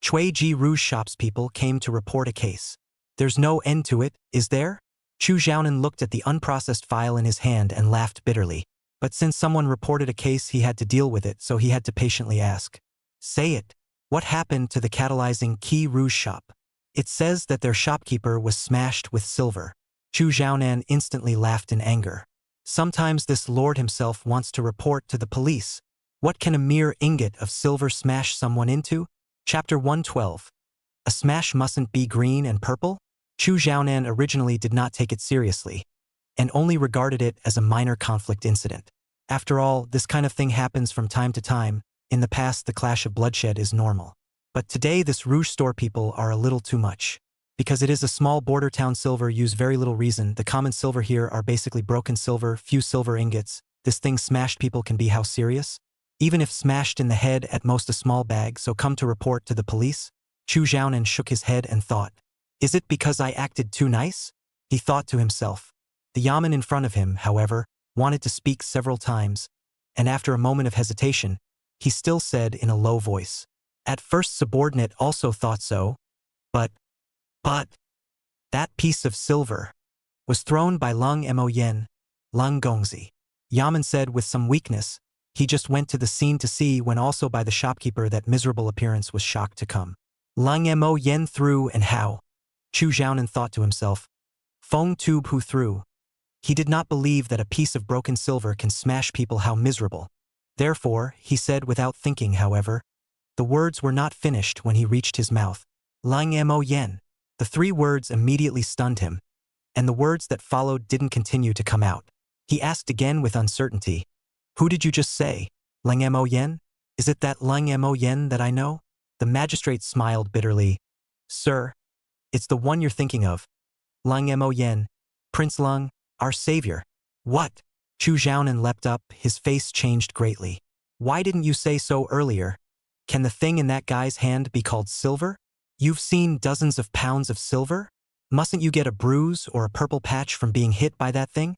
Chui Ji Ru's shop's people came to report a case. There's no end to it, is there? Chu Xiaonan looked at the unprocessed file in his hand and laughed bitterly. But since someone reported a case, he had to deal with it, so he had to patiently ask. Say it. What happened to the catalyzing Qi Ru's shop? It says that their shopkeeper was smashed with silver. Chu Xiaonan instantly laughed in anger. Sometimes this lord himself wants to report to the police. What can a mere ingot of silver smash someone into? Chapter 112. A smash mustn't be green and purple? Chu Xiaonan originally did not take it seriously, and only regarded it as a minor conflict incident. After all, this kind of thing happens from time to time. In the past, the clash of bloodshed is normal. But today, this Rouge store people are a little too much. Because it is a small border town, silver use very little reason. The common silver here are basically broken silver, few silver ingots. This thing smashed people can be how serious? Even if smashed in the head, at most a small bag, so come to report to the police? Chu Xiaonan shook his head and thought. Is it because I acted too nice? He thought to himself. The yaman in front of him, however, wanted to speak several times, and after a moment of hesitation, he still said in a low voice. At first subordinate also thought so, but, that piece of silver was thrown by Lung Mo Yen, Lung Gongzi. Yaman said with some weakness. He just went to the scene to see when also by the shopkeeper that miserable appearance was shocked to come. Lung Mo Yen threw and how? Chu Xiaonan thought to himself. Feng Tube who threw. He did not believe that a piece of broken silver can smash people, how miserable. Therefore, he said without thinking, however. The words were not finished when he reached his mouth. Lung Mo Yen. The three words immediately stunned him, and the words that followed didn't continue to come out. He asked again with uncertainty. Who did you just say? Lung Mo Yen? Is it that Lung Mo Yen that I know? The magistrate smiled bitterly. Sir, it's the one you're thinking of. Lung Mo Yen, Prince Lung, our savior. What? Chu Xiaonan leapt up, his face changed greatly. Why didn't you say so earlier? Can the thing in that guy's hand be called silver? You've seen dozens of pounds of silver? Mustn't you get a bruise or a purple patch from being hit by that thing?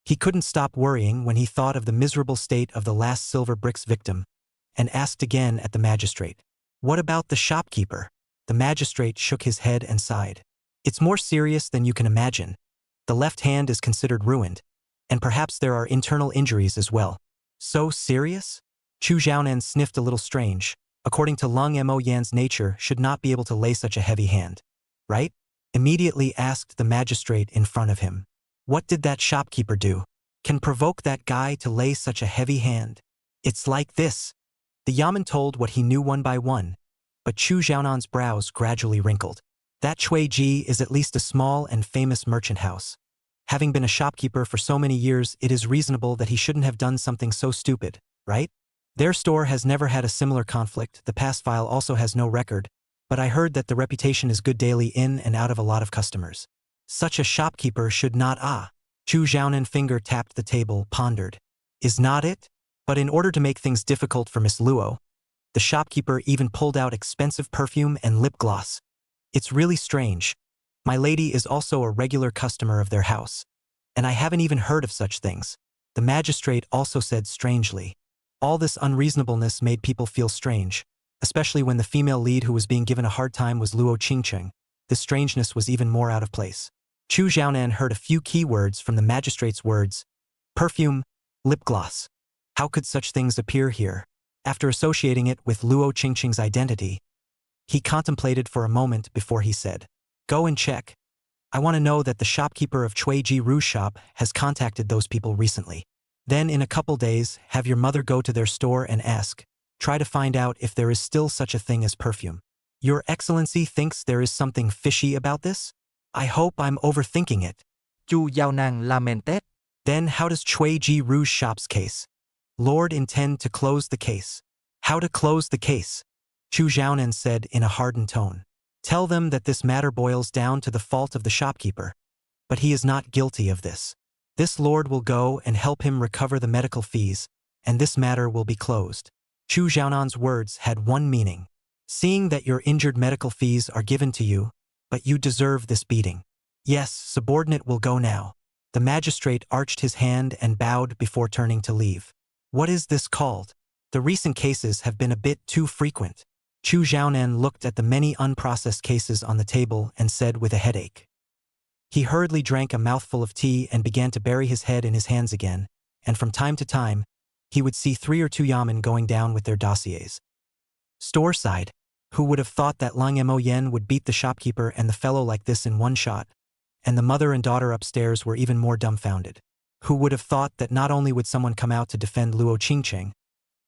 He couldn't stop worrying when he thought of the miserable state of the last silver bricks victim, and asked again at the magistrate. What about the shopkeeper? The magistrate shook his head and sighed. It's more serious than you can imagine. The left hand is considered ruined, and perhaps there are internal injuries as well. So serious? Chu Xiaonan sniffed a little strange. According to Lung Mo Yan's nature, should not be able to lay such a heavy hand. Right? Immediately asked the magistrate in front of him. What did that shopkeeper do? Can provoke that guy to lay such a heavy hand? It's like this. The yaman told what he knew one by one, but Chu Xiaonan's brows gradually wrinkled. That Chui Ji is at least a small and famous merchant house. Having been a shopkeeper for so many years, it is reasonable that he shouldn't have done something so stupid, right? Their store has never had a similar conflict. The past file also has no record, but I heard that the reputation is good daily in and out of a lot of customers. Such a shopkeeper should not Chu Xiaonan finger tapped the table, pondered. Is not it? But in order to make things difficult for Miss Luo, the shopkeeper even pulled out expensive perfume and lip gloss. It's really strange. My lady is also a regular customer of their house, and I haven't even heard of such things. The magistrate also said strangely. All this unreasonableness made people feel strange, especially when the female lead who was being given a hard time was Luo Qingcheng. This strangeness was even more out of place. Chu Xiaonan heard a few key words from the magistrate's words. Perfume, lip gloss. How could such things appear here? After associating it with Luo Qingcheng's identity, he contemplated for a moment before he said, Go and check. I want to know that the shopkeeper of Chui Ji Ru's shop has contacted those people recently. Then in a couple days, have your mother go to their store and ask. Try to find out if there is still such a thing as perfume. Your Excellency thinks there is something fishy about this? I hope I'm overthinking it. Chu Xiaonan lamented. Then how does Chui Ji Ru's shop's case? Lord intend to close the case. How to close the case? Chu Xiaonan said in a hardened tone. Tell them that this matter boils down to the fault of the shopkeeper. But he is not guilty of this. This lord will go and help him recover the medical fees, and this matter will be closed. Chu Xiaonan's words had one meaning. Seeing that your injured medical fees are given to you, but you deserve this beating. Yes, subordinate will go now. The magistrate arched his hand and bowed before turning to leave. What is this called? The recent cases have been a bit too frequent. Chu Xiaonan looked at the many unprocessed cases on the table and said with a headache. He hurriedly drank a mouthful of tea and began to bury his head in his hands again, and from time to time, he would see 3 or 2 yamen going down with their dossiers. Store side, who would have thought that Lang Mo Yen would beat the shopkeeper and the fellow like this in one shot? And the mother and daughter upstairs were even more dumbfounded. Who would have thought that not only would someone come out to defend Luo Qingcheng,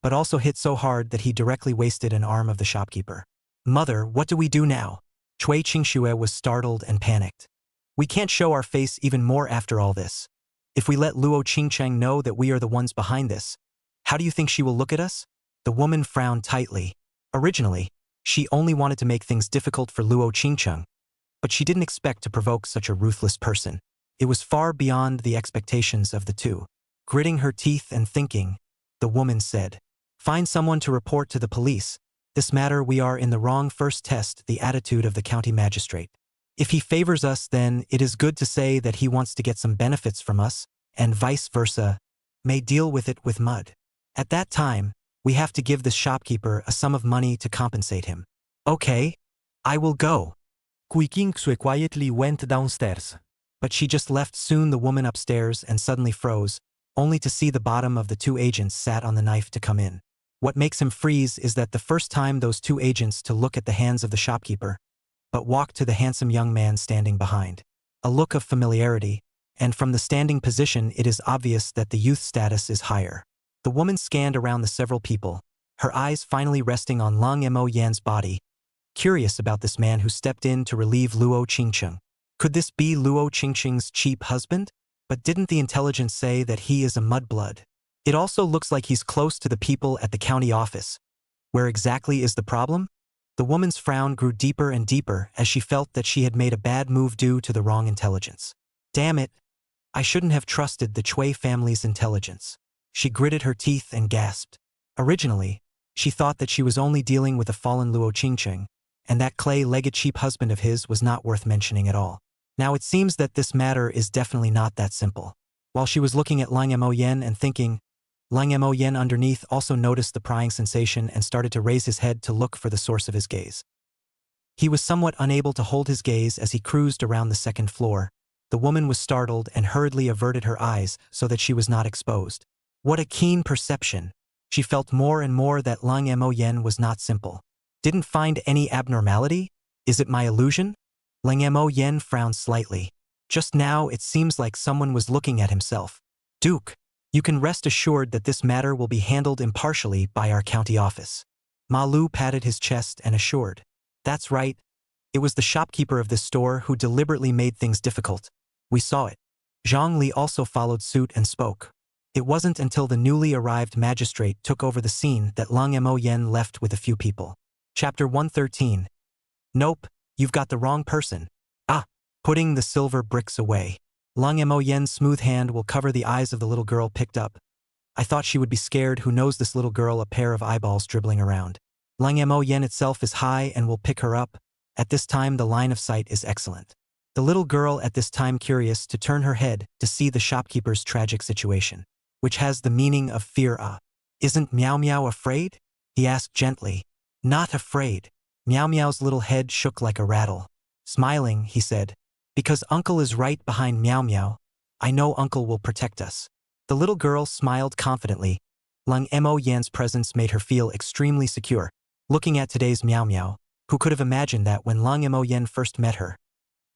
but also hit so hard that he directly wasted an arm of the shopkeeper? Mother, what do we do now? Cui Qingxue was startled and panicked. We can't show our face even more after all this. If we let Luo Qingcheng know that we are the ones behind this, how do you think she will look at us? The woman frowned tightly. Originally, she only wanted to make things difficult for Luo Qingcheng, but she didn't expect to provoke such a ruthless person. It was far beyond the expectations of the two. Gritting her teeth and thinking, the woman said, "Find someone to report to the police. This matter we are in the wrong. First test the attitude of the county magistrate. If he favors us, then it is good to say that he wants to get some benefits from us, and vice versa, may deal with it with mud. At that time, we have to give this shopkeeper a sum of money to compensate him." "Okay, I will go." Cui Qingxue quietly went downstairs. But she just left soon. The woman upstairs and suddenly froze, only to see the bottom of the 2 agents sat on the knife to come in. What makes him freeze is that the first time those 2 agents to look at the hands of the shopkeeper, but walked to the handsome young man standing behind. A look of familiarity, and from the standing position it is obvious that the youth status is higher. The woman scanned around the several people, her eyes finally resting on Lang Mo Yan's body, curious about this man who stepped in to relieve Luo Qingcheng. Could this be Luo Qingcheng's cheap husband? But didn't the intelligence say that he is a mudblood? It also looks like he's close to the people at the county office. Where exactly is the problem? The woman's frown grew deeper and deeper as she felt that she had made a bad move due to the wrong intelligence. Damn it! I shouldn't have trusted the Cui family's intelligence. She gritted her teeth and gasped. Originally, she thought that she was only dealing with a fallen Luo Qingcheng, and that clay-legged cheap husband of his was not worth mentioning at all. Now it seems that this matter is definitely not that simple. While she was looking at Lang Mo Yen and thinking, Lang Mo Yen underneath also noticed the prying sensation and started to raise his head to look for the source of his gaze. He was somewhat unable to hold his gaze as he cruised around the 2nd floor. The woman was startled and hurriedly averted her eyes so that she was not exposed. What a keen perception! She felt more and more that Lang Mo Yen was not simple. Didn't find any abnormality? Is it my illusion? Lang Mo Yen frowned slightly. Just now it seems like someone was looking at himself. Duke, you can rest assured that this matter will be handled impartially by our county office. Ma Lu patted his chest and assured. That's right. It was the shopkeeper of this store who deliberately made things difficult. We saw it. Zhang Li also followed suit and spoke. It wasn't until the newly arrived magistrate took over the scene that Lang Mo Yen left with a few people. Chapter 113. Nope, you've got the wrong person. Ah, putting the silver bricks away. Lang Mo Yen's smooth hand will cover the eyes of the little girl picked up. I thought she would be scared. Who knows this little girl, a pair of eyeballs dribbling around. Lang Mo Yen itself is high and will pick her up. At this time the line of sight is excellent. The little girl at this time curious to turn her head to see the shopkeeper's tragic situation, which has the meaning of fear. Isn't Meow Meow afraid? He asked gently. Not afraid. Meow Meow's little head shook like a rattle. Smiling, he said, because Uncle is right behind Meow Meow. I know Uncle will protect us. The little girl smiled confidently. Lang Mo Yan's presence made her feel extremely secure. Looking at today's Meow Meow, who could have imagined that when Lang Mo Yen first met her,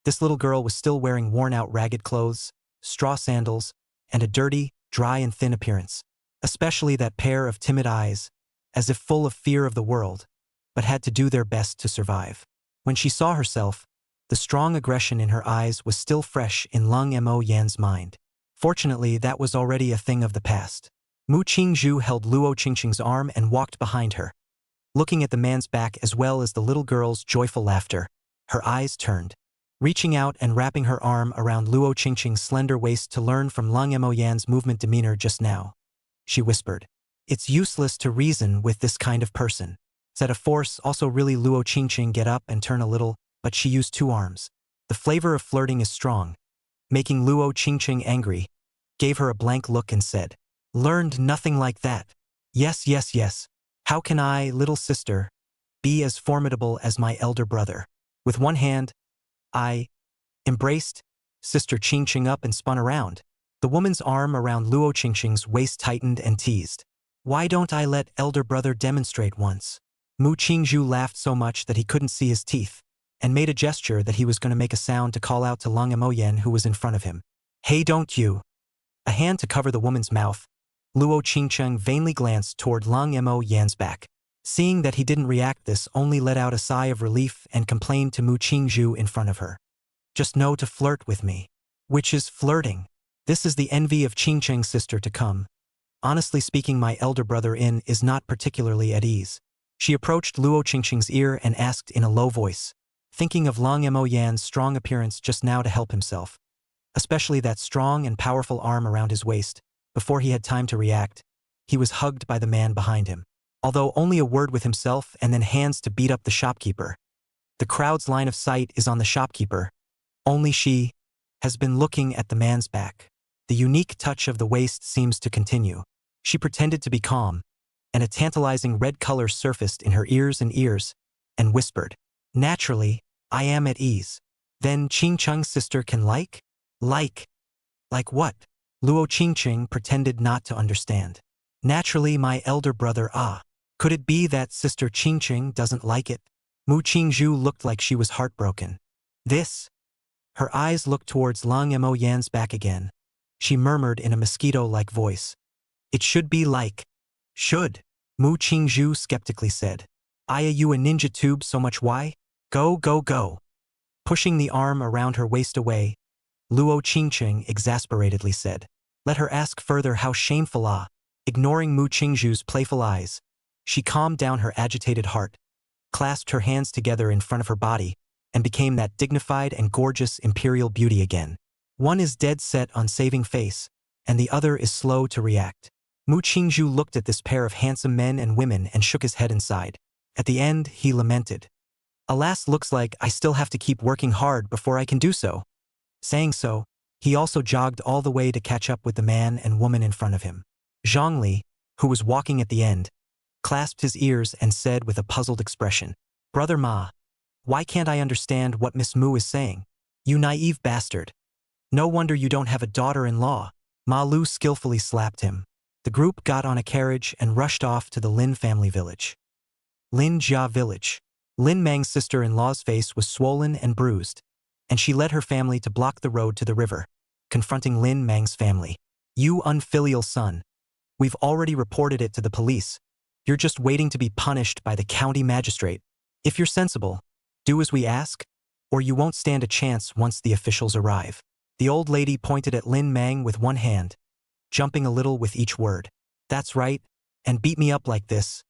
this little girl was still wearing worn-out ragged clothes, straw sandals, and a dirty, dry and thin appearance. Especially that pair of timid eyes, as if full of fear of the world, but had to do their best to survive. When she saw herself, the strong aggression in her eyes was still fresh in Lang Mo Yan's mind. Fortunately, that was already a thing of the past. Mu Qingzhu held Luo Qingcheng's arm and walked behind her. Looking at the man's back as well as the little girl's joyful laughter, her eyes turned. Reaching out and wrapping her arm around Luo Qingcheng's slender waist to learn from Lang Mo Yan's movement demeanor just now, she whispered. It's useless to reason with this kind of person. Said a force also really Luo Qingcheng get up and turn a little, but she used 2 arms. The flavor of flirting is strong. Making Luo Qingcheng angry, gave her a blank look and said, Learned nothing like that. Yes, yes, yes. How can I, little sister? be as formidable as my elder brother. With one hand, I embraced Sister Qingqing up and spun around. The woman's arm around Luo Qingqing's waist tightened and teased. Why don't I let elder brother demonstrate once? Mu Qingzhu laughed so much that he couldn't see his teeth, and made a gesture that he was going to make a sound to call out to Lang Emoyen who was in front of him. Hey, don't you? A hand to cover the woman's mouth. Luo Qingqing vainly glanced toward Lang Emoyen's back. Seeing that he didn't react, this only let out a sigh of relief and complained to Mu Qingzhu in front of her. Just know to flirt with me. Which is flirting. This is the envy of Qingqing's sister to come. Honestly speaking, my elder brother is not particularly at ease. She approached Luo Qingqing's ear and asked in a low voice, thinking of Lang Emoyan's strong appearance just now to help himself, especially that strong and powerful arm around his waist. Before he had time to react, he was hugged by the man behind him. Although only a word with himself and then hands to beat up the shopkeeper. The crowd's line of sight is on the shopkeeper. Only she has been looking at the man's back. The unique touch of the waist seems to continue. She pretended to be calm, and a tantalizing red color surfaced in her ears, and whispered, "Naturally, I am at ease. Then Qingqing's sister can like what?" Luo Qingqing pretended not to understand. Naturally, my elder brother, Could it be that Sister Qingqing doesn't like it? Mu Qingzhu looked like she was heartbroken. This? Her eyes looked towards Lang Emoyan's back again. She murmured in a mosquito-like voice. It should be like. Should? Mu Qingzhu skeptically said. Are you a ninja tube so much why? Go, go, go. Pushing the arm around her waist away, Luo Qingqing exasperatedly said. Let her ask further, how shameful. Ignoring Mu Qingzhu's playful eyes, she calmed down her agitated heart, clasped her hands together in front of her body, and became that dignified and gorgeous imperial beauty again. One is dead set on saving face, and the other is slow to react. Mu Qingzhu looked at this pair of handsome men and women and shook his head and sighed. At the end, he lamented. Alas, looks like I still have to keep working hard before I can do so. Saying so, he also jogged all the way to catch up with the man and woman in front of him. Zhongli, who was walking at the end, clasped his ears and said with a puzzled expression, Brother Ma, why can't I understand what Miss Mu is saying? You naive bastard. No wonder you don't have a daughter-in-law. Ma Lu skillfully slapped him. The group got on a carriage and rushed off to the Lin family village. Lin Jia village. Lin Mang's sister-in-law's face was swollen and bruised, and she led her family to block the road to the river, confronting Lin Mang's family. You unfilial son. We've already reported it to the police. You're just waiting to be punished by the county magistrate. If you're sensible, do as we ask, or you won't stand a chance once the officials arrive. The old lady pointed at Lin Mang with one hand, jumping a little with each word. That's right, and beat me up like this.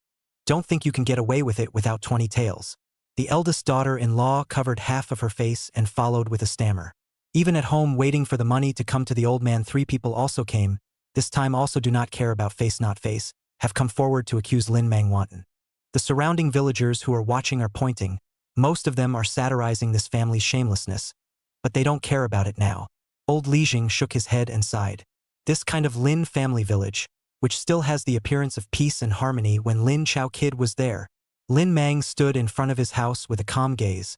Don't think you can get away with it without 20 tails. The eldest daughter-in-law covered half of her face and followed with a stammer. Even at home waiting for the money to come to the old man, 3 people also came, this time also do not care about face not face, have come forward to accuse Lin Mang wanton. The surrounding villagers who are watching are pointing, most of them are satirizing this family's shamelessness, but they don't care about it now. Old Li Jing shook his head and sighed. This kind of Lin family village, which still has the appearance of peace and harmony when Lin Chao Kid was there. Lin Mang stood in front of his house with a calm gaze.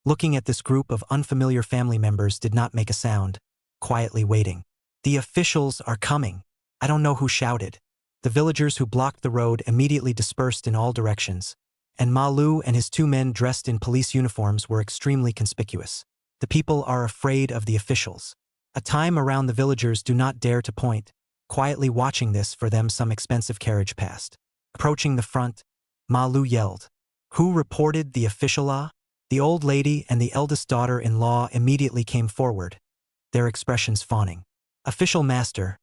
Looking at this group of unfamiliar family members did not make a sound, quietly waiting. The officials are coming. I don't know who shouted. The villagers who blocked the road immediately dispersed in all directions, and Ma Lu and his 2 men dressed in police uniforms were extremely conspicuous. The people are afraid of the officials. A time around the villagers do not dare to point, quietly watching this. For them some expensive carriage passed. Approaching the front, Ma Lu yelled, Who reported the official? The old lady and the eldest daughter-in-law immediately came forward, their expressions fawning. Official master,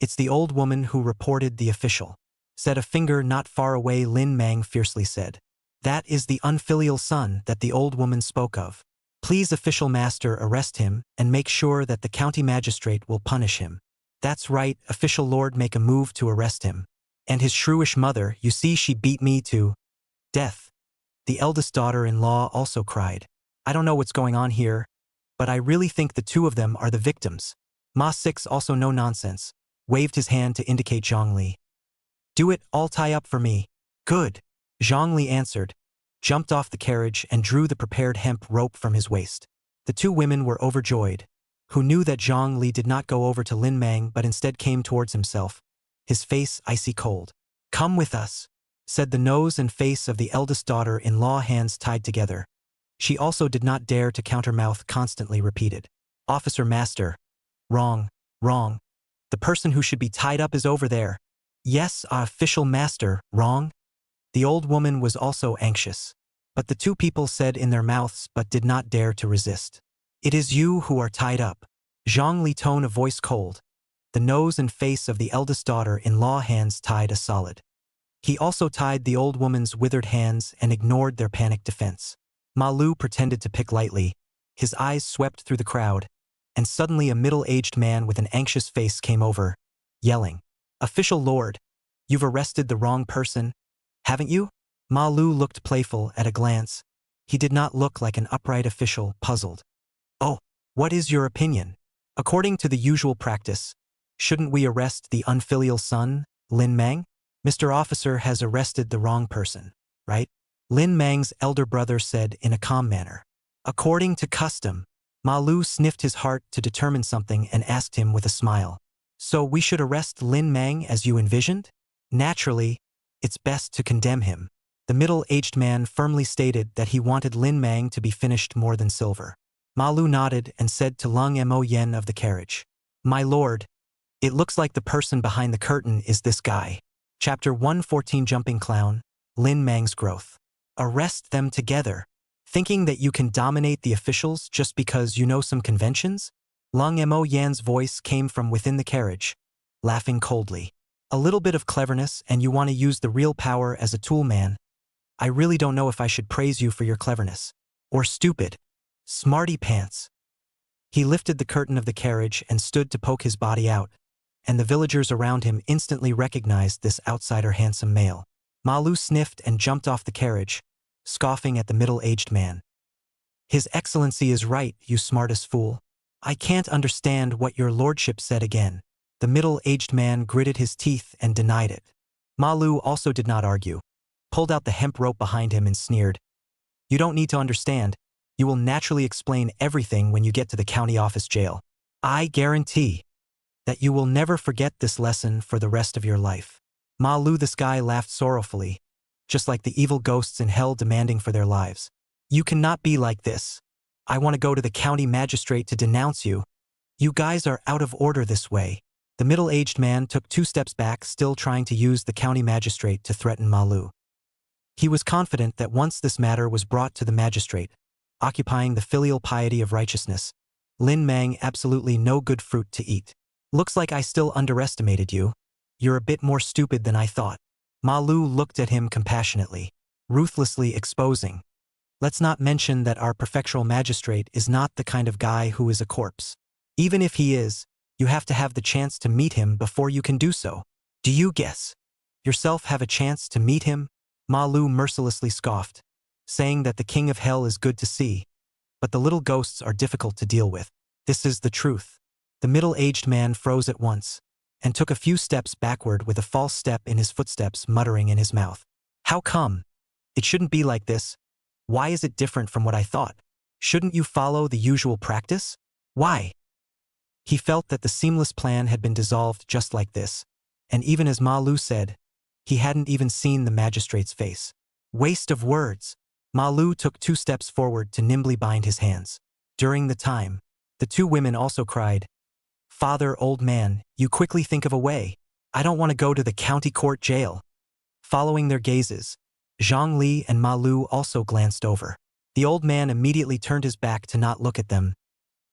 it's the old woman who reported the official. Said a finger not far away. Lin Mang fiercely said. That is the unfilial son that the old woman spoke of. Please, official master, arrest him and make sure that the county magistrate will punish him. That's right, official lord, make a move to arrest him. And his shrewish mother, you see, she beat me to death. The eldest daughter-in-law also cried. I don't know what's going on here, but I really think the 2 of them are the victims. Ma Six, also no nonsense, waved his hand to indicate Zhongli. Do it, all tie up for me. Good, Zhongli answered. jumped off the carriage and drew the prepared hemp rope from his waist. The two women were overjoyed, who knew that Zhang Li did not go over to Lin Mang but instead came towards himself, his face icy cold. "Come with us," said the nose and face of the eldest daughter-in-law, hands tied together. She also did not dare to countermouth, constantly repeated. "Officer Master. Wrong, wrong. The person who should be tied up is over there." "Yes, official master, wrong." The old woman was also anxious. But the two people said in their mouths but did not dare to resist. "It is you who are tied up." Zhang Li, tone of voice cold. The nose and face of the eldest daughter-in-law, hands tied a solid. He also tied the old woman's withered hands and ignored their panicked defense. Ma Lu pretended to pick lightly. His eyes swept through the crowd, and suddenly a middle-aged man with an anxious face came over, yelling, "Official Lord, you've arrested the wrong person, haven't you?" Ma Lu looked playful at a glance. He did not look like an upright official, puzzled. "Oh, what is your opinion? According to the usual practice, shouldn't we arrest the unfilial son, Lin Mang? Mr. Officer has arrested the wrong person, right?" Lin Mang's elder brother said in a calm manner. "According to custom." Ma Lu sniffed his heart to determine something and asked him with a smile. "So we should arrest Lin Mang as you envisioned?" "Naturally, it's best to condemn him." The middle-aged man firmly stated that he wanted Lin Mang to be finished more than silver. Ma Lu nodded and said to Lung Mo Yen of the carriage, "My lord, it looks like the person behind the curtain is this guy." Chapter 114, Jumping Clown, Lin Mang's Growth. "Arrest them together, thinking that you can dominate the officials just because you know some conventions?" Lung Mo Yan's voice came from within the carriage, laughing coldly. "A little bit of cleverness and you want to use the real power as a tool, man. I really don't know if I should praise you for your cleverness. Or stupid. Smarty pants." He lifted the curtain of the carriage and stood to poke his body out, and the villagers around him instantly recognized this outsider handsome male. Ma Lu sniffed and jumped off the carriage, scoffing at the middle-aged man. "His Excellency is right, you smartest fool. I can't understand what your lordship said again." The middle-aged man gritted his teeth and denied it. Ma Lu also did not argue, pulled out the hemp rope behind him and sneered. "You don't need to understand. You will naturally explain everything when you get to the county office jail. I guarantee that you will never forget this lesson for the rest of your life." Ma Lu the sky laughed sorrowfully, just like the evil ghosts in hell demanding for their lives. "You cannot be like this. I want to go to the county magistrate to denounce you. You guys are out of order this way." The middle-aged man took 2 steps back, still trying to use the county magistrate to threaten Ma Lu. He was confident that once this matter was brought to the magistrate, occupying the filial piety of righteousness, Lin Mang absolutely no good fruit to eat. "Looks like I still underestimated you. You're a bit more stupid than I thought." Ma Lu looked at him compassionately, ruthlessly exposing. "Let's not mention that our prefectural magistrate is not the kind of guy who is a corpse. Even if he is, you have to have the chance to meet him before you can do so. Do you guess yourself have a chance to meet him?" Ma Lu mercilessly scoffed, saying that the king of hell is good to see, but the little ghosts are difficult to deal with. This is the truth. The middle-aged man froze at once, and took a few steps backward with a false step in his footsteps, muttering in his mouth. "How come? It shouldn't be like this. Why is it different from what I thought? Shouldn't you follow the usual practice? Why?" He felt that the seamless plan had been dissolved just like this, and even as Ma Lu said, he hadn't even seen the magistrate's face. Waste of words. Ma Lu took 2 steps forward to nimbly bind his hands. During the time, the 2 women also cried, "Father, old man, you quickly think of a way. I don't want to go to the county court jail." Following their gazes, Zhang Li and Ma Lu also glanced over. The old man immediately turned his back to not look at them.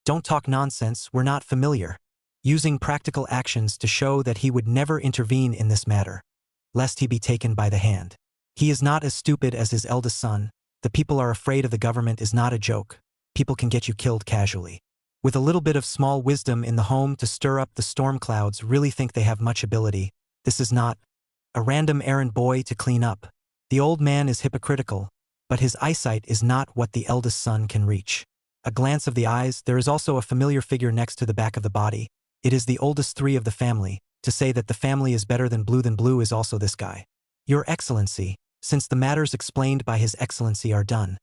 "Don't talk nonsense, we're not familiar." Using practical actions to show that he would never intervene in this matter, lest he be taken by the hand. He is not as stupid as his eldest son. The people are afraid of the government is not a joke. People can get you killed casually. With a little bit of small wisdom in the home to stir up the storm clouds, really think they have much ability. This is not a random errand boy to clean up. The old man is hypocritical, but his eyesight is not what the eldest son can reach. A glance of the eyes, there is also a familiar figure next to the back of the body. It is the oldest 3 of the family. To say that the family is better than blue is also this guy. "Your Excellency," since the matters explained by His Excellency are done,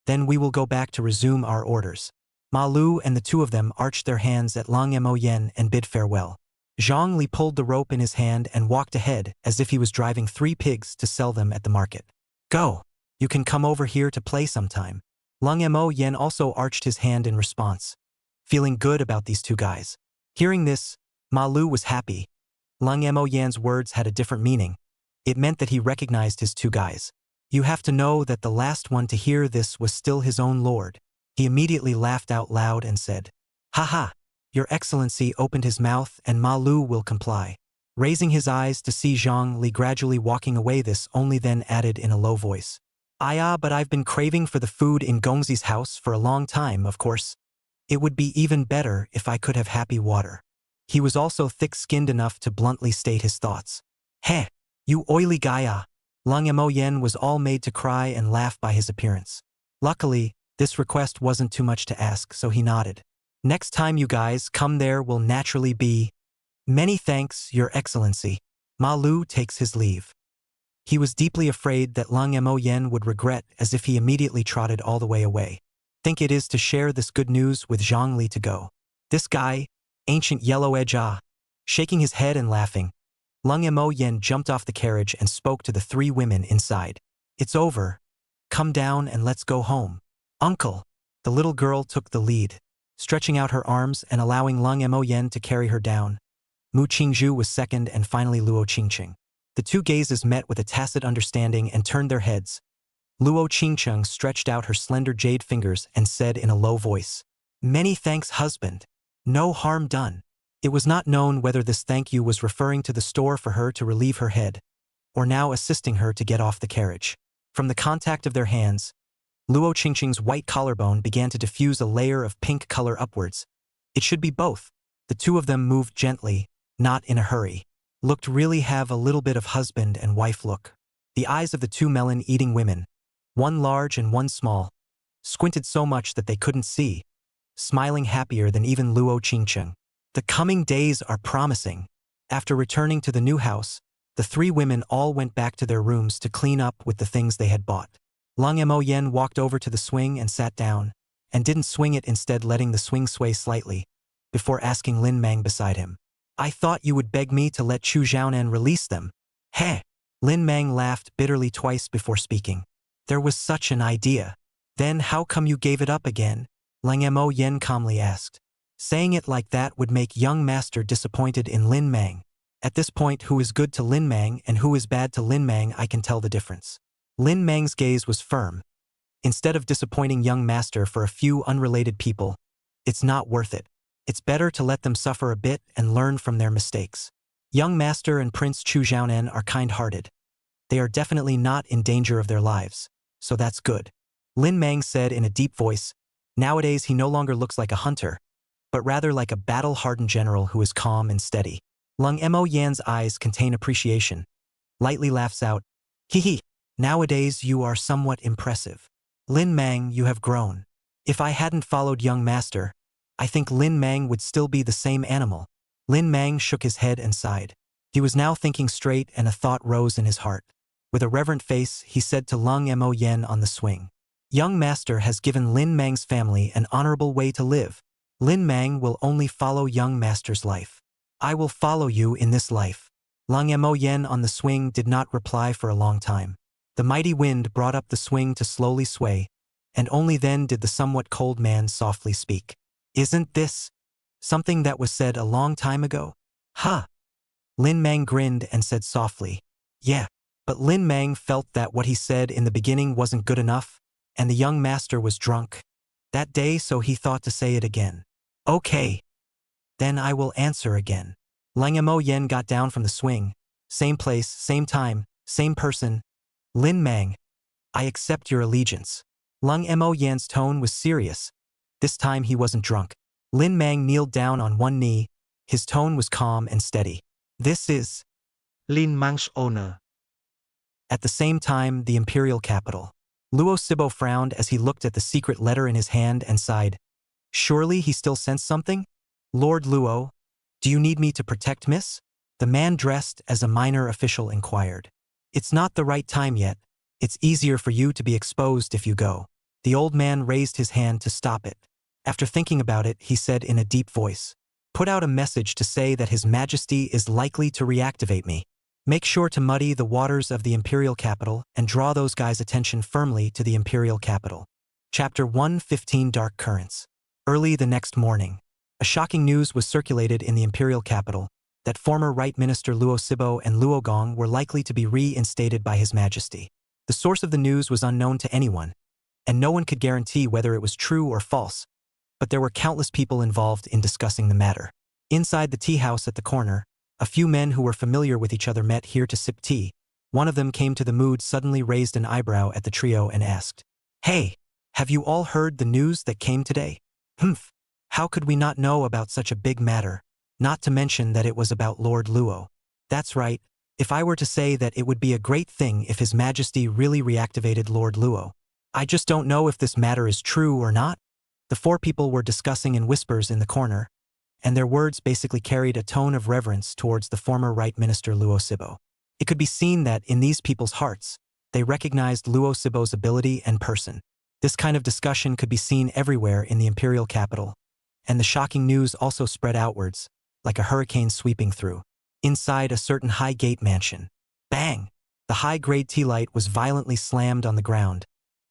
then we will go back to resume our orders. Ma Lu and the two of them arched their hands at Lang Mo Yen and bid farewell. Zhang Li pulled the rope in his hand and walked ahead as if he was driving 3 pigs to sell them at the market. Go! You can come over here to play sometime. Lang Mo Yen also arched his hand in response, feeling good about these 2 guys. Hearing this, Ma Lu was happy. Lang Mo Yen's words had a different meaning. It meant that he recognized his 2 guys. You have to know that the last one to hear this was still his own lord. He immediately laughed out loud and said, "Haha, Your Excellency," opened his mouth and Ma Lu will comply. Raising his eyes to see Zhang Li gradually walking away, this only then added in a low voice, but I've been craving for the food in Gongzi's house for a long time, of course. It would be even better if I could have happy water." He was also thick-skinned enough to bluntly state his thoughts. "Heh, you oily guy ah." Lang Mo Yen was all made to cry and laugh by his appearance. Luckily, this request wasn't too much to ask, so he nodded. "Next time you guys come there will naturally be." "Many thanks, Your Excellency." Ma Lu takes his leave. He was deeply afraid that Lang Mo Yen would regret, as if he immediately trotted all the way away. Think it is to share this good news with Zhang Li to go. This guy, ancient yellow edge ah. Shaking his head and laughing, Lang Mo Yen jumped off the carriage and spoke to the 3 women inside. "It's over. Come down and let's go home." "Uncle." The little girl took the lead, stretching out her arms and allowing Lang Mo Yen to carry her down. Mu Qingzhu was second and finally Luo Qingcheng. The 2 gazes met with a tacit understanding and turned their heads. Luo Qingcheng stretched out her slender jade fingers and said in a low voice, "Many thanks, husband. No harm done." It was not known whether this thank you was referring to the store for her to relieve her head, or now assisting her to get off the carriage. From the contact of their hands, Luo Qingcheng's white collarbone began to diffuse a layer of pink color upwards. It should be both. The 2 of them moved gently, not in a hurry. Looked really have a little bit of husband and wife look. The eyes of the 2 melon-eating women, one large and one small, squinted so much that they couldn't see, smiling happier than even Luo Qingcheng. The coming days are promising. After returning to the new house, the 3 women all went back to their rooms to clean up with the things they had bought. Lang Mo Yen walked over to the swing and sat down, and didn't swing it, instead letting the swing sway slightly, before asking Lin Mang beside him, "I thought you would beg me to let Chu Xiaonan release them." "Heh." Lin Mang laughed bitterly twice before speaking. "There was such an idea. Then how come you gave it up again?" Lang Mo Yen calmly asked. Saying it like that would make young master disappointed in Lin Mang. At this point, who is good to Lin Mang and who is bad to Lin Mang, I can tell the difference. Lin Mang's gaze was firm. Instead of disappointing young master for a few unrelated people, it's not worth it. It's better to let them suffer a bit and learn from their mistakes. Young master and Prince Chu Xiaonan are kind-hearted. They are definitely not in danger of their lives, so that's good. Lin Mang said in a deep voice. Nowadays he no longer looks like a hunter, but rather like a battle-hardened general who is calm and steady. Lang Mo Yan's eyes contain appreciation. Lightly laughs out, "Hee. Nowadays you are somewhat impressive. Lin Mang, you have grown. If I hadn't followed young master, I think Lin Mang would still be the same animal." Lin Mang shook his head and sighed. He was now thinking straight, and a thought rose in his heart. With a reverent face, he said to Lang Mo Yen on the swing, "Young master has given Lin Mang's family an honorable way to live. Lin Mang will only follow young master's life. I will follow you in this life." Lang Mo Yen on the swing did not reply for a long time. The mighty wind brought up the swing to slowly sway, and only then did the somewhat cold man softly speak. "Isn't this something that was said a long time ago?" "Huh." Lin Mang grinned and said softly, "Yeah." But Lin Mang felt that what he said in the beginning wasn't good enough, and the young master was drunk that day, so he thought to say it again. "Okay. Then I will answer again." Lang Mo Yen got down from the swing. Same place, same time, same person. "Lin Mang, I accept your allegiance." Lang Mo Yan's tone was serious. This time he wasn't drunk. Lin Mang kneeled down on one knee. His tone was calm and steady. "This is Lin Mang's honor." At the same time, the imperial capital. Luo Sibo frowned as he looked at the secret letter in his hand and sighed. Surely he still sensed something? "Lord Luo, do you need me to protect Miss?" The man dressed as a minor official inquired. "It's not the right time yet. It's easier for you to be exposed if you go. The old man raised his hand to stop it. After thinking about it, he said in a deep voice, "Put out a message to say that His Majesty is likely to reactivate me. Make sure to muddy the waters of the imperial capital and draw those guys' attention firmly to the imperial capital." Chapter 115 Dark Currents. Early the next morning, a shocking news was circulated in the imperial capital that former Right Minister Luo Sibo and Luo Gong were likely to be reinstated by His Majesty. The source of the news was unknown to anyone, and no one could guarantee whether it was true or false, but there were countless people involved in discussing the matter. Inside the tea house at the corner, a few men who were familiar with each other met here to sip tea. One of them came to the mood, suddenly raised an eyebrow at the trio and asked, "Hey, have you all heard the news that came today?" "Humph, how could we not know about such a big matter, not to mention that it was about Lord Luo?" "That's right. If I were to say that it would be a great thing if His Majesty really reactivated Lord Luo. I just don't know if this matter is true or not." The four people were discussing in whispers in the corner, and their words basically carried a tone of reverence towards the former Right Minister Luo Sibo. It could be seen that in these people's hearts, they recognized Luo Sibo's ability and person. This kind of discussion could be seen everywhere in the imperial capital, and the shocking news also spread outwards, like a hurricane sweeping through. Inside a certain high-gate mansion, bang! The high-grade tea light was violently slammed on the ground,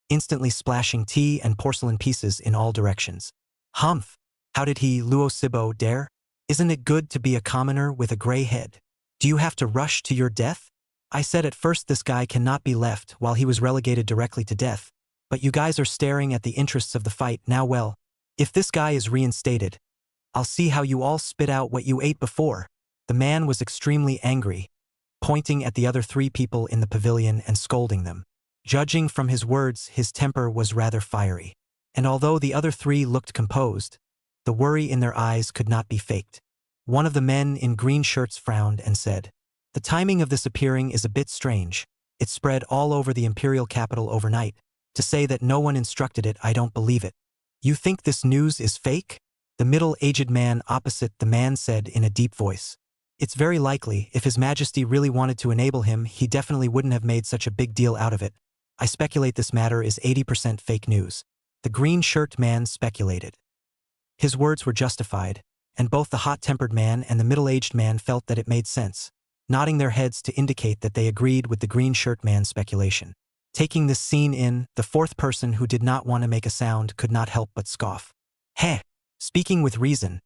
instantly splashing tea and porcelain pieces in all directions. "Humph! How did he, Luo Sibo, dare? Isn't it good to be a commoner with a gray head? Do you have to rush to your death? I said at first this guy cannot be left while he was relegated directly to death, but you guys are staring at the interests of the fight now. Well, if this guy is reinstated, I'll see how you all spit out what you ate before." The man was extremely angry, pointing at the other three people in the pavilion and scolding them. Judging from his words, his temper was rather fiery, and although the other three looked composed, the worry in their eyes could not be faked. One of the men in green shirts frowned and said, "The timing of this appearing is a bit strange. It spread all over the imperial capital overnight. To say that no one instructed it, I don't believe it." "You think this news is fake?" The middle-aged man opposite the man said in a deep voice. "It's very likely. If His Majesty really wanted to enable him, he definitely wouldn't have made such a big deal out of it. I speculate this matter is 80% fake news." The green shirt man speculated. His words were justified, and both the hot-tempered man and the middle-aged man felt that it made sense, nodding their heads to indicate that they agreed with the green shirt man's speculation. Taking this scene in, the fourth person who did not want to make a sound could not help but scoff. "Heh, speaking with reason.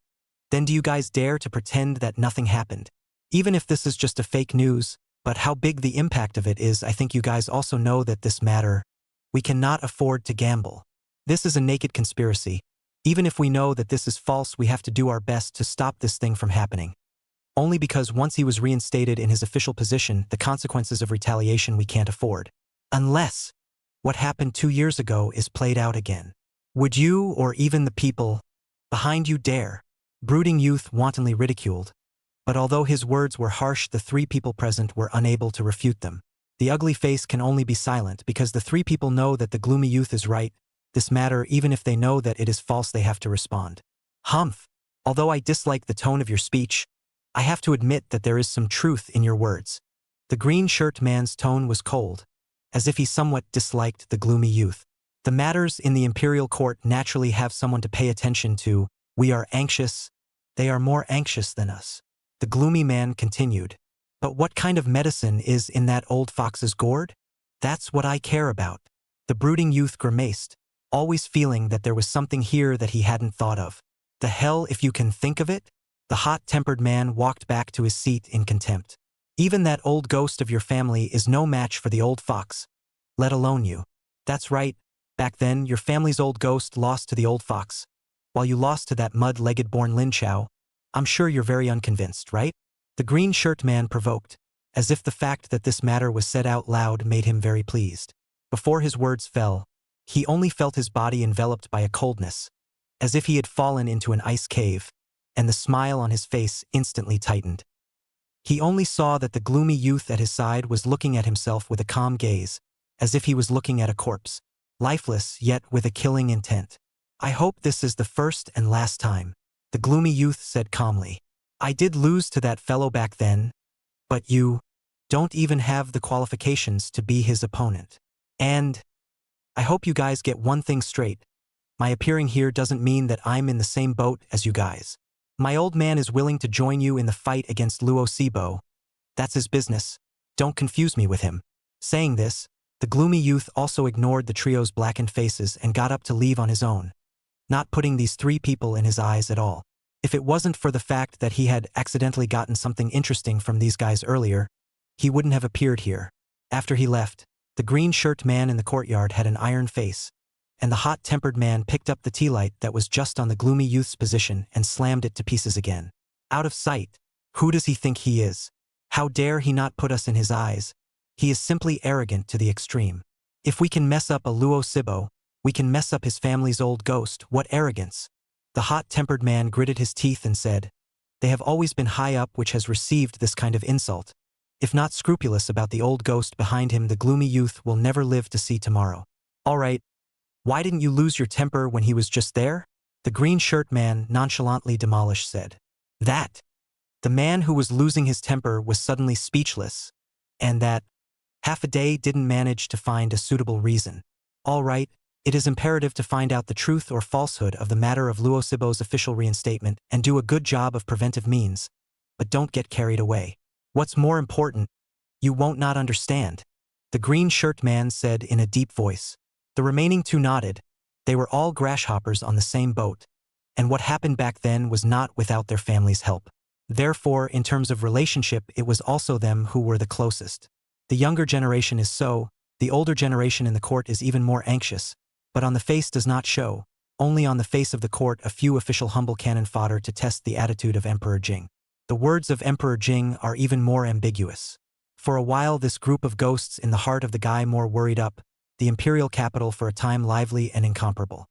Then do you guys dare to pretend that nothing happened? Even if this is just a fake news, but how big the impact of it is, I think you guys also know that this matter, we cannot afford to gamble. This is a naked conspiracy. Even if we know that this is false, we have to do our best to stop this thing from happening. Only because once he was reinstated in his official position, the consequences of retaliation we can't afford. Unless what happened 2 years ago is played out again. Would you, or even the people behind you, dare?" Brooding youth wantonly ridiculed, but although his words were harsh, the three people present were unable to refute them. The ugly face can only be silent because the three people know that the gloomy youth is right. This matter, even if they know that it is false, they have to respond. "Humph! Although I dislike the tone of your speech, I have to admit that there is some truth in your words." The green shirt man's tone was cold, as if he somewhat disliked the gloomy youth. "The matters in the imperial court naturally have someone to pay attention to. We are anxious. They are more anxious than us." The gloomy man continued, "But what kind of medicine is in that old fox's gourd? That's what I care about." The brooding youth grimaced, always feeling that there was something here that he hadn't thought of. "The hell if you can think of it?" The hot-tempered man walked back to his seat in contempt. "Even that old ghost of your family is no match for the old fox, let alone you. That's right, back then your family's old ghost lost to the old fox, while you lost to that mud-legged born Lin Chao. I'm sure you're very unconvinced, right?" The green shirt man provoked, as if the fact that this matter was said out loud made him very pleased. Before his words fell, he only felt his body enveloped by a coldness, as if he had fallen into an ice cave, and the smile on his face instantly tightened. He only saw that the gloomy youth at his side was looking at himself with a calm gaze, as if he was looking at a corpse, lifeless yet with a killing intent. "I hope this is the first and last time," the gloomy youth said calmly. "I did lose to that fellow back then, but you don't even have the qualifications to be his opponent. And I hope you guys get one thing straight. My appearing here doesn't mean that I'm in the same boat as you guys. My old man is willing to join you in the fight against Luo Sibo. That's his business. Don't confuse me with him. Saying this, the gloomy youth also ignored the trio's blackened faces and got up to leave on his own, not putting these three people in his eyes at all. If it wasn't for the fact that he had accidentally gotten something interesting from these guys earlier, he wouldn't have appeared here. After he left, the green-shirt man in the courtyard had an iron face, and the hot-tempered man picked up the tea light that was just on the gloomy youth's position and slammed it to pieces again. Out of sight. Who does he think he is? How dare he not put us in his eyes? He is simply arrogant to the extreme. If we can mess up a Luo Sibo, we can mess up his family's old ghost. What arrogance! The hot-tempered man gritted his teeth and said, "They have always been high up which has received this kind of insult. If not scrupulous about the old ghost behind him, the gloomy youth will never live to see tomorrow." "All right. Why didn't you lose your temper when he was just there?" the green-shirt man nonchalantly demolished said. That. The man who was losing his temper was suddenly speechless, and that half a day didn't manage to find a suitable reason. "All right, it is imperative to find out the truth or falsehood of the matter of Luo Sibo's official reinstatement and do a good job of preventive means, but don't get carried away. What's more important, you won't not understand," the green-shirt man said in a deep voice. The remaining two nodded. They were all grasshoppers on the same boat, and what happened back then was not without their family's help. Therefore, in terms of relationship, it was also them who were the closest. The younger generation is so, the older generation in the court is even more anxious, but on the face does not show, only on the face of the court a few official humble cannon fodder to test the attitude of Emperor Jing. The words of Emperor Jing are even more ambiguous. For a while this group of ghosts in the heart of the guy more worried up, the imperial capital for a time lively and incomparable.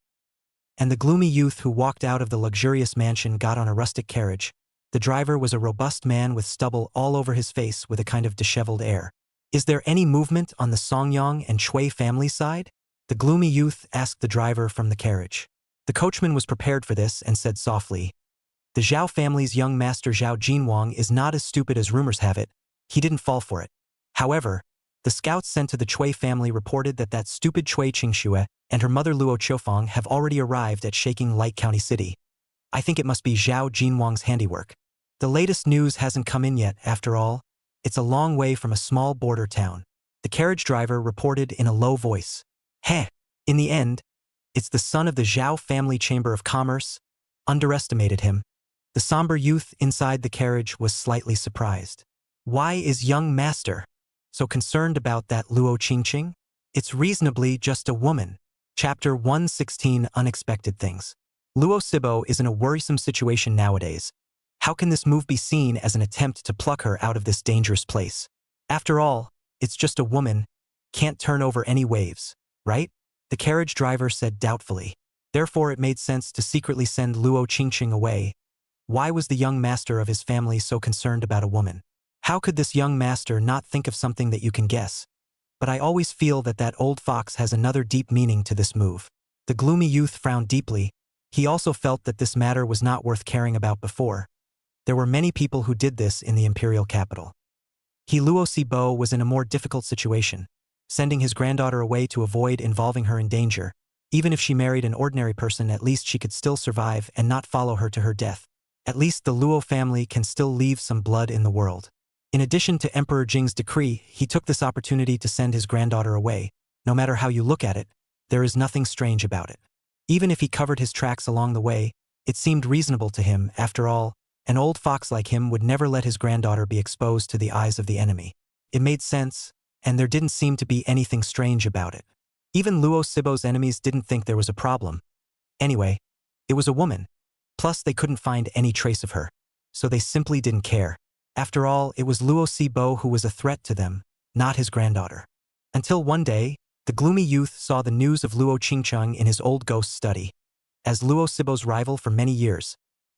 And the gloomy youth who walked out of the luxurious mansion got on a rustic carriage. The driver was a robust man with stubble all over his face with a kind of disheveled air. "Is there any movement on the Songyang and Shui family side?" the gloomy youth asked the driver from the carriage. The coachman was prepared for this and said softly, "The Zhao family's young master Zhao Jinwang is not as stupid as rumors have it. He didn't fall for it. However, the scouts sent to the Chui family reported that stupid Chui Qingxue and her mother Luo Qiufang have already arrived at Shaking Light County City. I think it must be Zhao Jinwang's handiwork. The latest news hasn't come in yet, after all. It's a long way from a small border town." The carriage driver reported in a low voice. "Heh, in the end, it's the son of the Zhao family Chamber of Commerce. Underestimated him." The somber youth inside the carriage was slightly surprised. "Why is young master so concerned about that Luo Qingqing? It's reasonably just a woman." Chapter 116 Unexpected Things. Luo Sibo is in a worrisome situation nowadays. How can this move be seen as an attempt to pluck her out of this dangerous place? After all, it's just a woman, can't turn over any waves, right? The carriage driver said doubtfully. Therefore it made sense to secretly send Luo Qingqing away. Why was the young master of his family so concerned about a woman? How could this young master not think of something that you can guess? But I always feel that old fox has another deep meaning to this move. The gloomy youth frowned deeply. He also felt that this matter was not worth caring about before. There were many people who did this in the imperial capital. Luo Sibo was in a more difficult situation, sending his granddaughter away to avoid involving her in danger. Even if she married an ordinary person, at least she could still survive and not follow her to her death. At least the Luo family can still leave some blood in the world. In addition to Emperor Jing's decree, he took this opportunity to send his granddaughter away. No matter how you look at it, there is nothing strange about it. Even if he covered his tracks along the way, it seemed reasonable to him. After all, an old fox like him would never let his granddaughter be exposed to the eyes of the enemy. It made sense, and there didn't seem to be anything strange about it. Even Luo Sibo's enemies didn't think there was a problem. Anyway, it was a woman. Plus they couldn't find any trace of her, so they simply didn't care. After all, it was Luo Sibo who was a threat to them, not his granddaughter. Until one day, the gloomy youth saw the news of Luo Qingqing in his old ghost study. As Luo Sibo's rival for many years,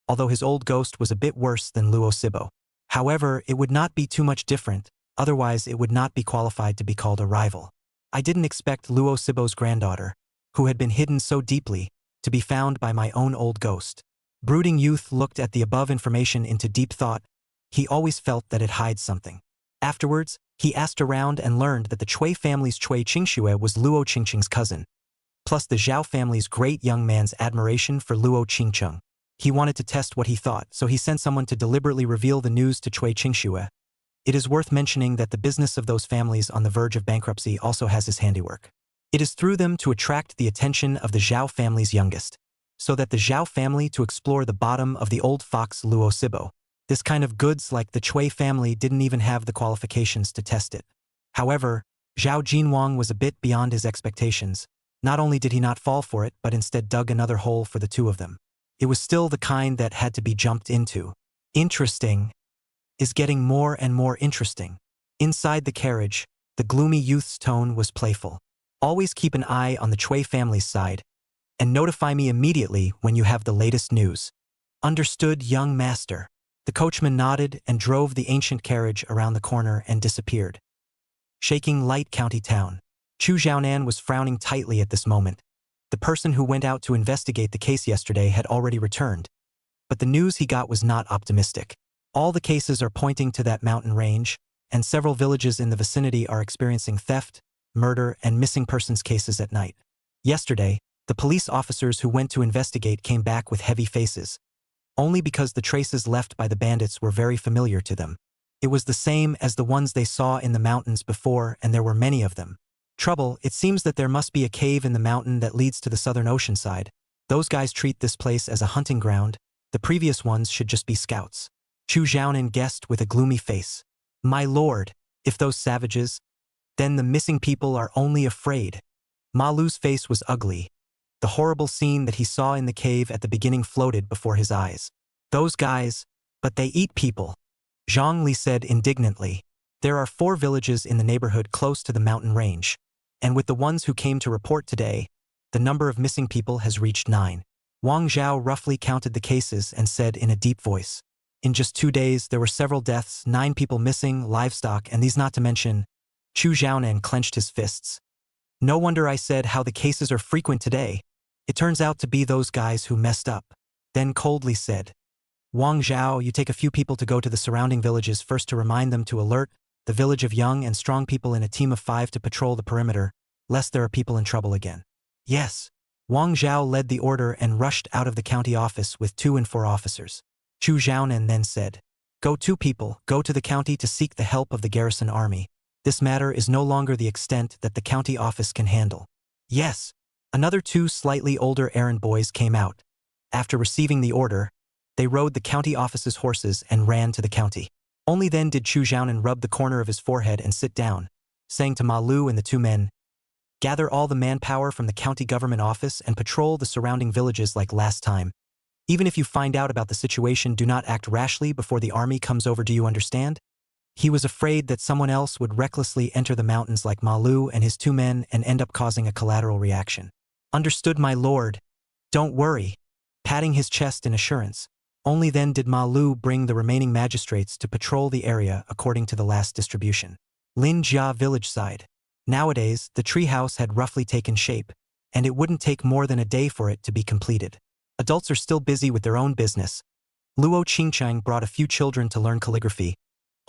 although his old ghost was a bit worse than Luo Sibo. However, it would not be too much different, otherwise it would not be qualified to be called a rival. I didn't expect Luo Sibo's granddaughter, who had been hidden so deeply, to be found by my own old ghost. Brooding youth looked at the above information into deep thought. He always felt that it hides something. Afterwards, he asked around and learned that the Chui family's Chui Qingxue was Luo Qingqing's cousin, plus the Zhao family's great young man's admiration for Luo Qingcheng. He wanted to test what he thought, so he sent someone to deliberately reveal the news to Chui Qingxue. It is worth mentioning that the business of those families on the verge of bankruptcy also has his handiwork. It is through them to attract the attention of the Zhao family's youngest, so that the Zhao family to explore the bottom of the old fox Luo Sibo. This kind of goods like the Chui family didn't even have the qualifications to test it. However, Zhao Jinwang was a bit beyond his expectations. Not only did he not fall for it, but instead dug another hole for the two of them. It was still the kind that had to be jumped into. Interesting is getting more and more interesting. Inside the carriage, the gloomy youth's tone was playful. Always keep an eye on the Chui family's side, and notify me immediately when you have the latest news. Understood, young master. The coachman nodded and drove the ancient carriage around the corner and disappeared. Shaking light county town. Chu Xiaonan was frowning tightly at this moment. The person who went out to investigate the case yesterday had already returned, but the news he got was not optimistic. All the cases are pointing to that mountain range, and several villages in the vicinity are experiencing theft, murder, and missing persons cases at night. Yesterday, the police officers who went to investigate came back with heavy faces, only because the traces left by the bandits were very familiar to them. It was the same as the ones they saw in the mountains before, and there were many of them. Trouble, it seems that there must be a cave in the mountain that leads to the southern ocean side. Those guys treat this place as a hunting ground. The previous ones should just be scouts. Chu Xiaonan guessed with a gloomy face. My lord, if those savages, then the missing people are only afraid. Ma Lu's face was ugly. The horrible scene that he saw in the cave at the beginning floated before his eyes. Those guys, but they eat people. Zhang Li said indignantly. There are 4 villages in the neighborhood close to the mountain range, and with the ones who came to report today, the number of missing people has reached 9. Wang Zhao roughly counted the cases and said in a deep voice. In just 2 days, there were several deaths, 9 people missing, livestock, and these not to mention. Chu Xiaonan clenched his fists. No wonder I said how the cases are frequent today. It turns out to be those guys who messed up. Then coldly said. Wang Zhao, you take a few people to go to the surrounding villages first to remind them to alert the village of young and strong people in a team of 5 to patrol the perimeter, lest there are people in trouble again. Yes. Wang Zhao led the order and rushed out of the county office with 2 and 4 officers. Chu Xiaonan then said, Go 2 people, go to the county to seek the help of the garrison army. This matter is no longer the extent that the county office can handle. Yes. Another 2 slightly older errand boys came out. After receiving the order, they rode the county office's horses and ran to the county. Only then did Chu Xiaonan rub the corner of his forehead and sit down, saying to Ma Lu and the 2 men, Gather all the manpower from the county government office and patrol the surrounding villages like last time. Even if you find out about the situation, do not act rashly before the army comes over, do you understand? He was afraid that someone else would recklessly enter the mountains like Ma Lu and his 2 men and end up causing a collateral reaction. Understood, my lord. Don't worry. Patting his chest in assurance. Only then did Ma Lu bring the remaining magistrates to patrol the area according to the last distribution. Lin Jia village side. Nowadays, the treehouse had roughly taken shape, and it wouldn't take more than a day for it to be completed. Adults are still busy with their own business. Luo Qingchang brought a few children to learn calligraphy.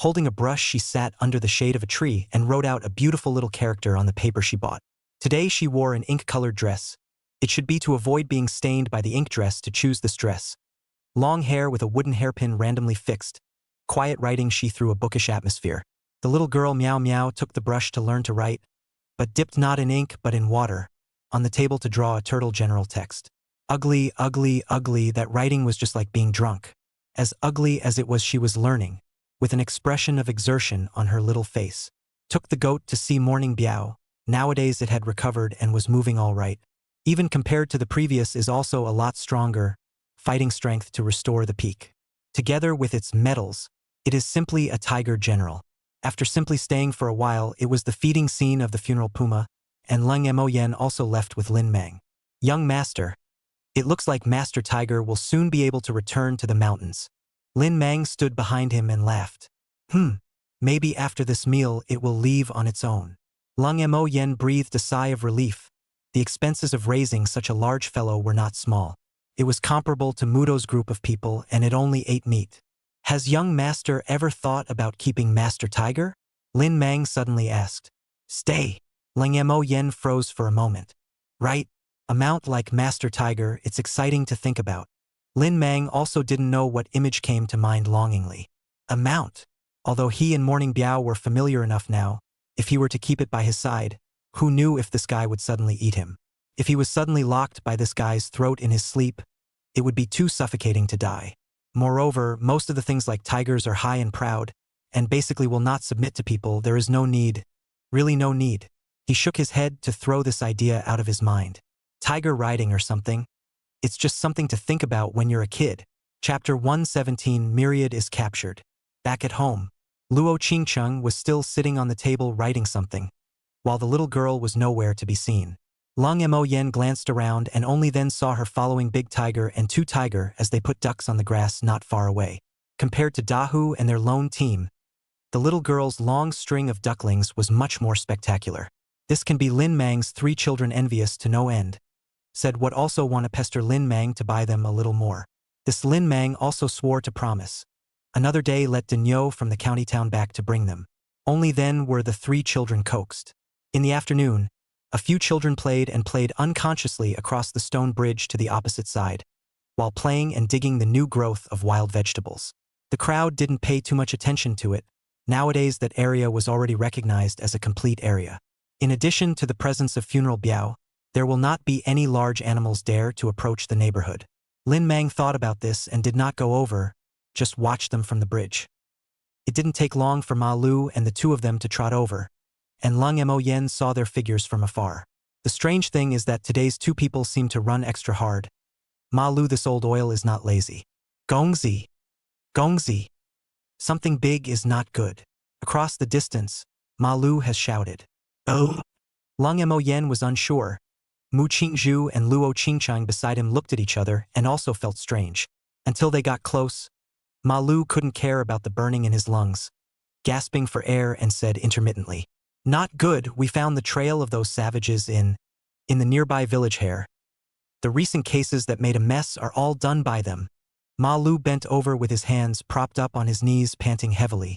Holding a brush, she sat under the shade of a tree and wrote out a beautiful little character on the paper she bought. Today she wore an ink-colored dress. It should be to avoid being stained by the ink dress to choose this dress. Long hair with a wooden hairpin randomly fixed. Quiet writing she threw a bookish atmosphere. The little girl Meow Meow took the brush to learn to write, but dipped not in ink but in water, on the table to draw a turtle general text. Ugly, ugly, ugly, that writing was just like being drunk. As ugly as it was, she was learning, with an expression of exertion on her little face. Took the goat to see morning Biao. Nowadays it had recovered and was moving all right. Even compared to the previous is also a lot stronger, fighting strength to restore the peak. Together with its medals, it is simply a tiger general. After simply staying for a while, it was the feeding scene of the funeral puma, and Leng Mo Yen also left with Lin Mang. Young master. It looks like Master Tiger will soon be able to return to the mountains. Lin Mang stood behind him and laughed. Maybe after this meal it will leave on its own. Leng Mo Yen breathed a sigh of relief. The expenses of raising such a large fellow were not small. It was comparable to Mudo's group of people, and it only ate meat. Has young master ever thought about keeping Master Tiger? Lin Mang suddenly asked. Stay. Lang Mo Yen froze for a moment. Right? A mount like Master Tiger, it's exciting to think about. Lin Mang also didn't know what image came to mind longingly. A mount. Although he and Morning Biao were familiar enough now, if he were to keep it by his side, who knew if this guy would suddenly eat him? If he was suddenly locked by this guy's throat in his sleep, it would be too suffocating to die. Moreover, most of the things like tigers are high and proud, and basically will not submit to people. There is no need. Really no need. He shook his head to throw this idea out of his mind. Tiger riding or something. It's just something to think about when you're a kid. Chapter 117 Myriad is captured. Back at home, Luo Qingcheng was still sitting on the table writing something, while the little girl was nowhere to be seen. Lung Mo Yen glanced around and only then saw her following Big Tiger and Two Tiger as they put ducks on the grass not far away. Compared to Dahu and their lone team, the little girl's long string of ducklings was much more spectacular. This can be Lin Mang's 3 children envious to no end, said what also want to pester Lin Mang to buy them a little more. This Lin Mang also swore to promise. Another day let Denyo from the county town back to bring them. Only then were the 3 children coaxed. In the afternoon, a few children played unconsciously across the stone bridge to the opposite side, while playing and digging the new growth of wild vegetables. The crowd didn't pay too much attention to it. Nowadays that area was already recognized as a complete area. In addition to the presence of funeral biao, there will not be any large animals dare to approach the neighborhood. Lin Mang thought about this and did not go over, just watch them from the bridge. It didn't take long for Ma Lu and the 2 of them to trot over, and Lung Mo Yen saw their figures from afar. The strange thing is that today's 2 people seem to run extra hard. Ma Lu, this old oil is not lazy. Gongzi! Gongzi! Something big is not good. Across the distance, Ma Lu has shouted. Oh! Lung Mo Yen was unsure. Mu Qingzhu and Luo Qingchang beside him looked at each other and also felt strange. Until they got close, Ma Lu couldn't care about the burning in his lungs, gasping for air and said intermittently, Not good, we found the trail of those savages in the nearby village here. The recent cases that made a mess are all done by them. Ma Lu bent over with his hands propped up on his knees, panting heavily,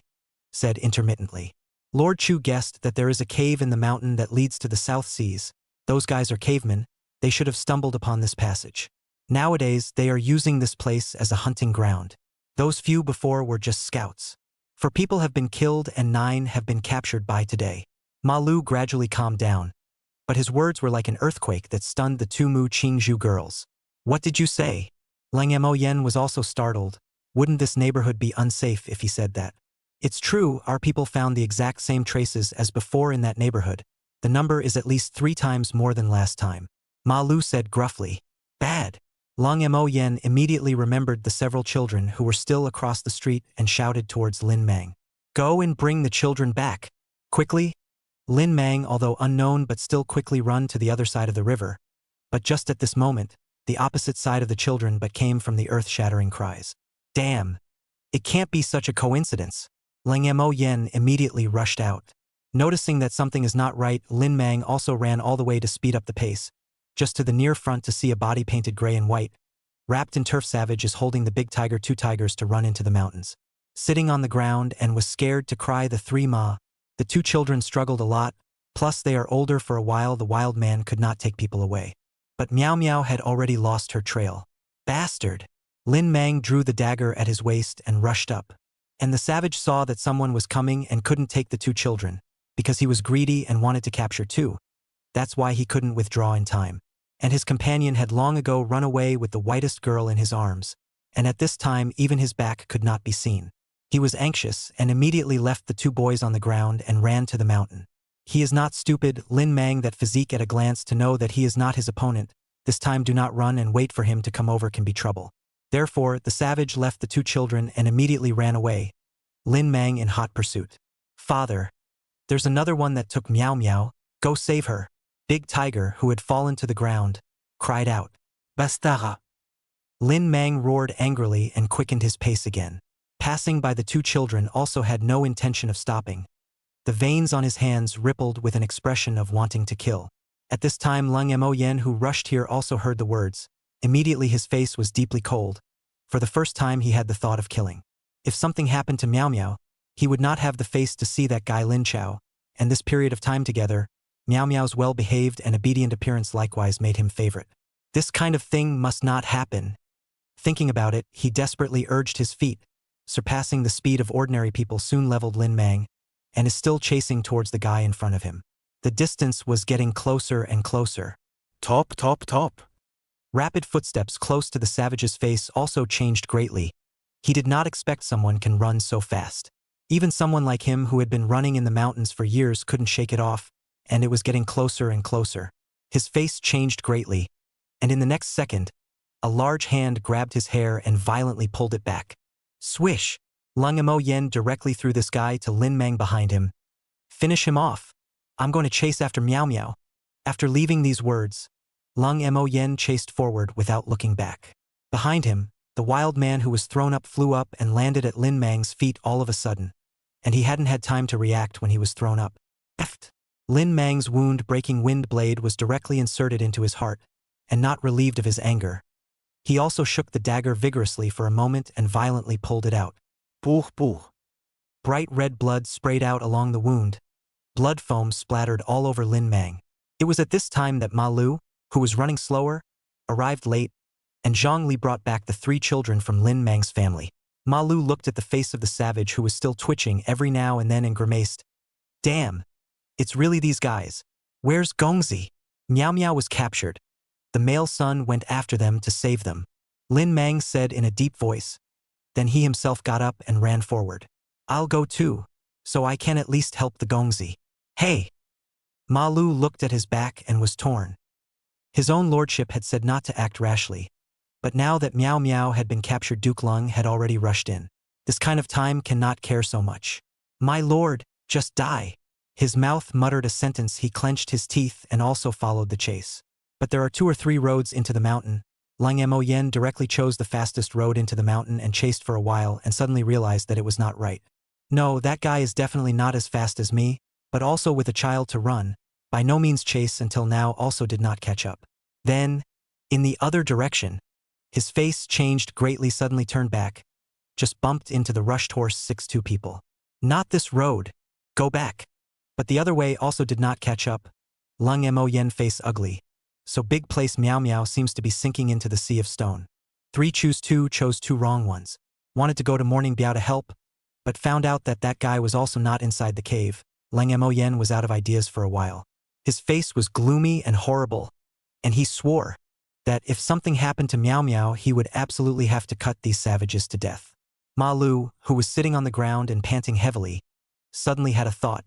said intermittently. Lord Chu guessed that there is a cave in the mountain that leads to the South Seas. Those guys are cavemen, they should have stumbled upon this passage. Nowadays, they are using this place as a hunting ground. Those few before were just scouts. 4 people have been killed and 9 have been captured by today. Ma Lu gradually calmed down, but his words were like an earthquake that stunned the 2 Mu Qingzhu girls. What did you say? Lang Mo Yen was also startled. Wouldn't this neighborhood be unsafe if he said that? It's true, our people found the exact same traces as before in that neighborhood. The number is at least 3 times more than last time. Ma Lu said gruffly. Bad. Lang Mo Yen immediately remembered the several children who were still across the street and shouted towards Lin Mang. Go and bring the children back. Quickly. Lin Mang, although unknown but still quickly run to the other side of the river. But just at this moment, the opposite side of the children but came from the earth-shattering cries. Damn. It can't be such a coincidence. Lang Mo Yen immediately rushed out. Noticing that something is not right, Lin Mang also ran all the way to speed up the pace, just to the near front to see a body painted gray and white, wrapped in turf. Savage is holding the Big Tiger 2 tigers to run into the mountains. Sitting on the ground and was scared to cry the 3 ma. The 2 children struggled a lot, plus they are older for a while. The wild man could not take people away. But Meow Meow had already lost her trail. Bastard! Lin Mang drew the dagger at his waist and rushed up. And the savage saw that someone was coming and couldn't take the 2 children, because he was greedy and wanted to capture 2. That's why he couldn't withdraw in time. And his companion had long ago run away with the whitest girl in his arms, and at this time even his back could not be seen. He was anxious and immediately left the 2 boys on the ground and ran to the mountain. He is not stupid, Lin Mang, that physique at a glance to know that he is not his opponent. This time do not run and wait for him to come over, can be trouble. Therefore, the savage left the 2 children and immediately ran away, Lin Mang in hot pursuit. Father, there's another one that took Meow Meow, go save her. Big Tiger, who had fallen to the ground, cried out. Bastara! Lin Mang roared angrily and quickened his pace again. Passing by the 2 children also had no intention of stopping. The veins on his hands rippled with an expression of wanting to kill. At this time Lang Mo Yen, who rushed here, also heard the words. Immediately his face was deeply cold. For the first time he had the thought of killing. If something happened to Meow Meow, He would not have the face to see that guy Lin Chao, and this period of time together, Miao Miao's well-behaved and obedient appearance likewise made him favorite. This kind of thing must not happen. Thinking about it, he desperately urged his feet, surpassing the speed of ordinary people soon leveled Lin Mang, and is still chasing towards the guy in front of him. The distance was getting closer and closer. Top, top, top. Rapid footsteps close to the savage's face also changed greatly. He did not expect someone can run so fast. Even someone like him who had been running in the mountains for years couldn't shake it off, and it was getting closer and closer. His face changed greatly, and in the next second, a large hand grabbed his hair and violently pulled it back. Swish! Lung Mo Yen directly threw this guy to Lin Mang behind him. Finish him off. I'm going to chase after Miao Miao. After leaving these words, Lung Mo Yen chased forward without looking back. Behind him, the wild man who was thrown up flew up and landed at Lin Mang's feet all of a sudden, and he hadn't had time to react when he was thrown up. Eft! Lin Mang's wound-breaking wind blade was directly inserted into his heart, and not relieved of his anger. He also shook the dagger vigorously for a moment and violently pulled it out. Puh, puh. Bright red blood sprayed out along the wound. Blood foam splattered all over Lin Mang. It was at this time that Ma Lu, who was running slower, arrived late, and Zhang Li brought back the 3 children from Lin Mang's family. Ma Lu looked at the face of the savage who was still twitching every now and then and grimaced. Damn! It's really these guys. Where's Gongzi? Miao Miao was captured. The male son went after them to save them. Lin Mang said in a deep voice. Then he himself got up and ran forward. I'll go too, so I can at least help the Gongzi. Hey! Ma Lu looked at his back and was torn. His own lordship had said not to act rashly, but now that Miao Miao had been captured, Duke Lung had already rushed in. This kind of time cannot care so much. My lord, just die. His mouth muttered a sentence. He clenched his teeth and also followed the chase. But there are 2 or 3 roads into the mountain. Lung Mo Yen directly chose the fastest road into the mountain and chased for a while and suddenly realized that it was not right. No, that guy is definitely not as fast as me, but also with a child to run, by no means chase until now also did not catch up. Then, in the other direction, his face changed greatly, suddenly turned back, just bumped into the rushed horse 6-2 people. Not this road. Go back. But the other way also did not catch up. Lung Mo Yen face ugly. So big place Miao Miao seems to be sinking into the sea of stone. 3 choose 2 chose 2 wrong ones. Wanted to go to Morning Biao to help, but found out that that guy was also not inside the cave. Lung Mo Yen was out of ideas for a while. His face was gloomy and horrible, and he swore that if something happened to Miao Miao, he would absolutely have to cut these savages to death. Ma Lu, who was sitting on the ground and panting heavily, suddenly had a thought,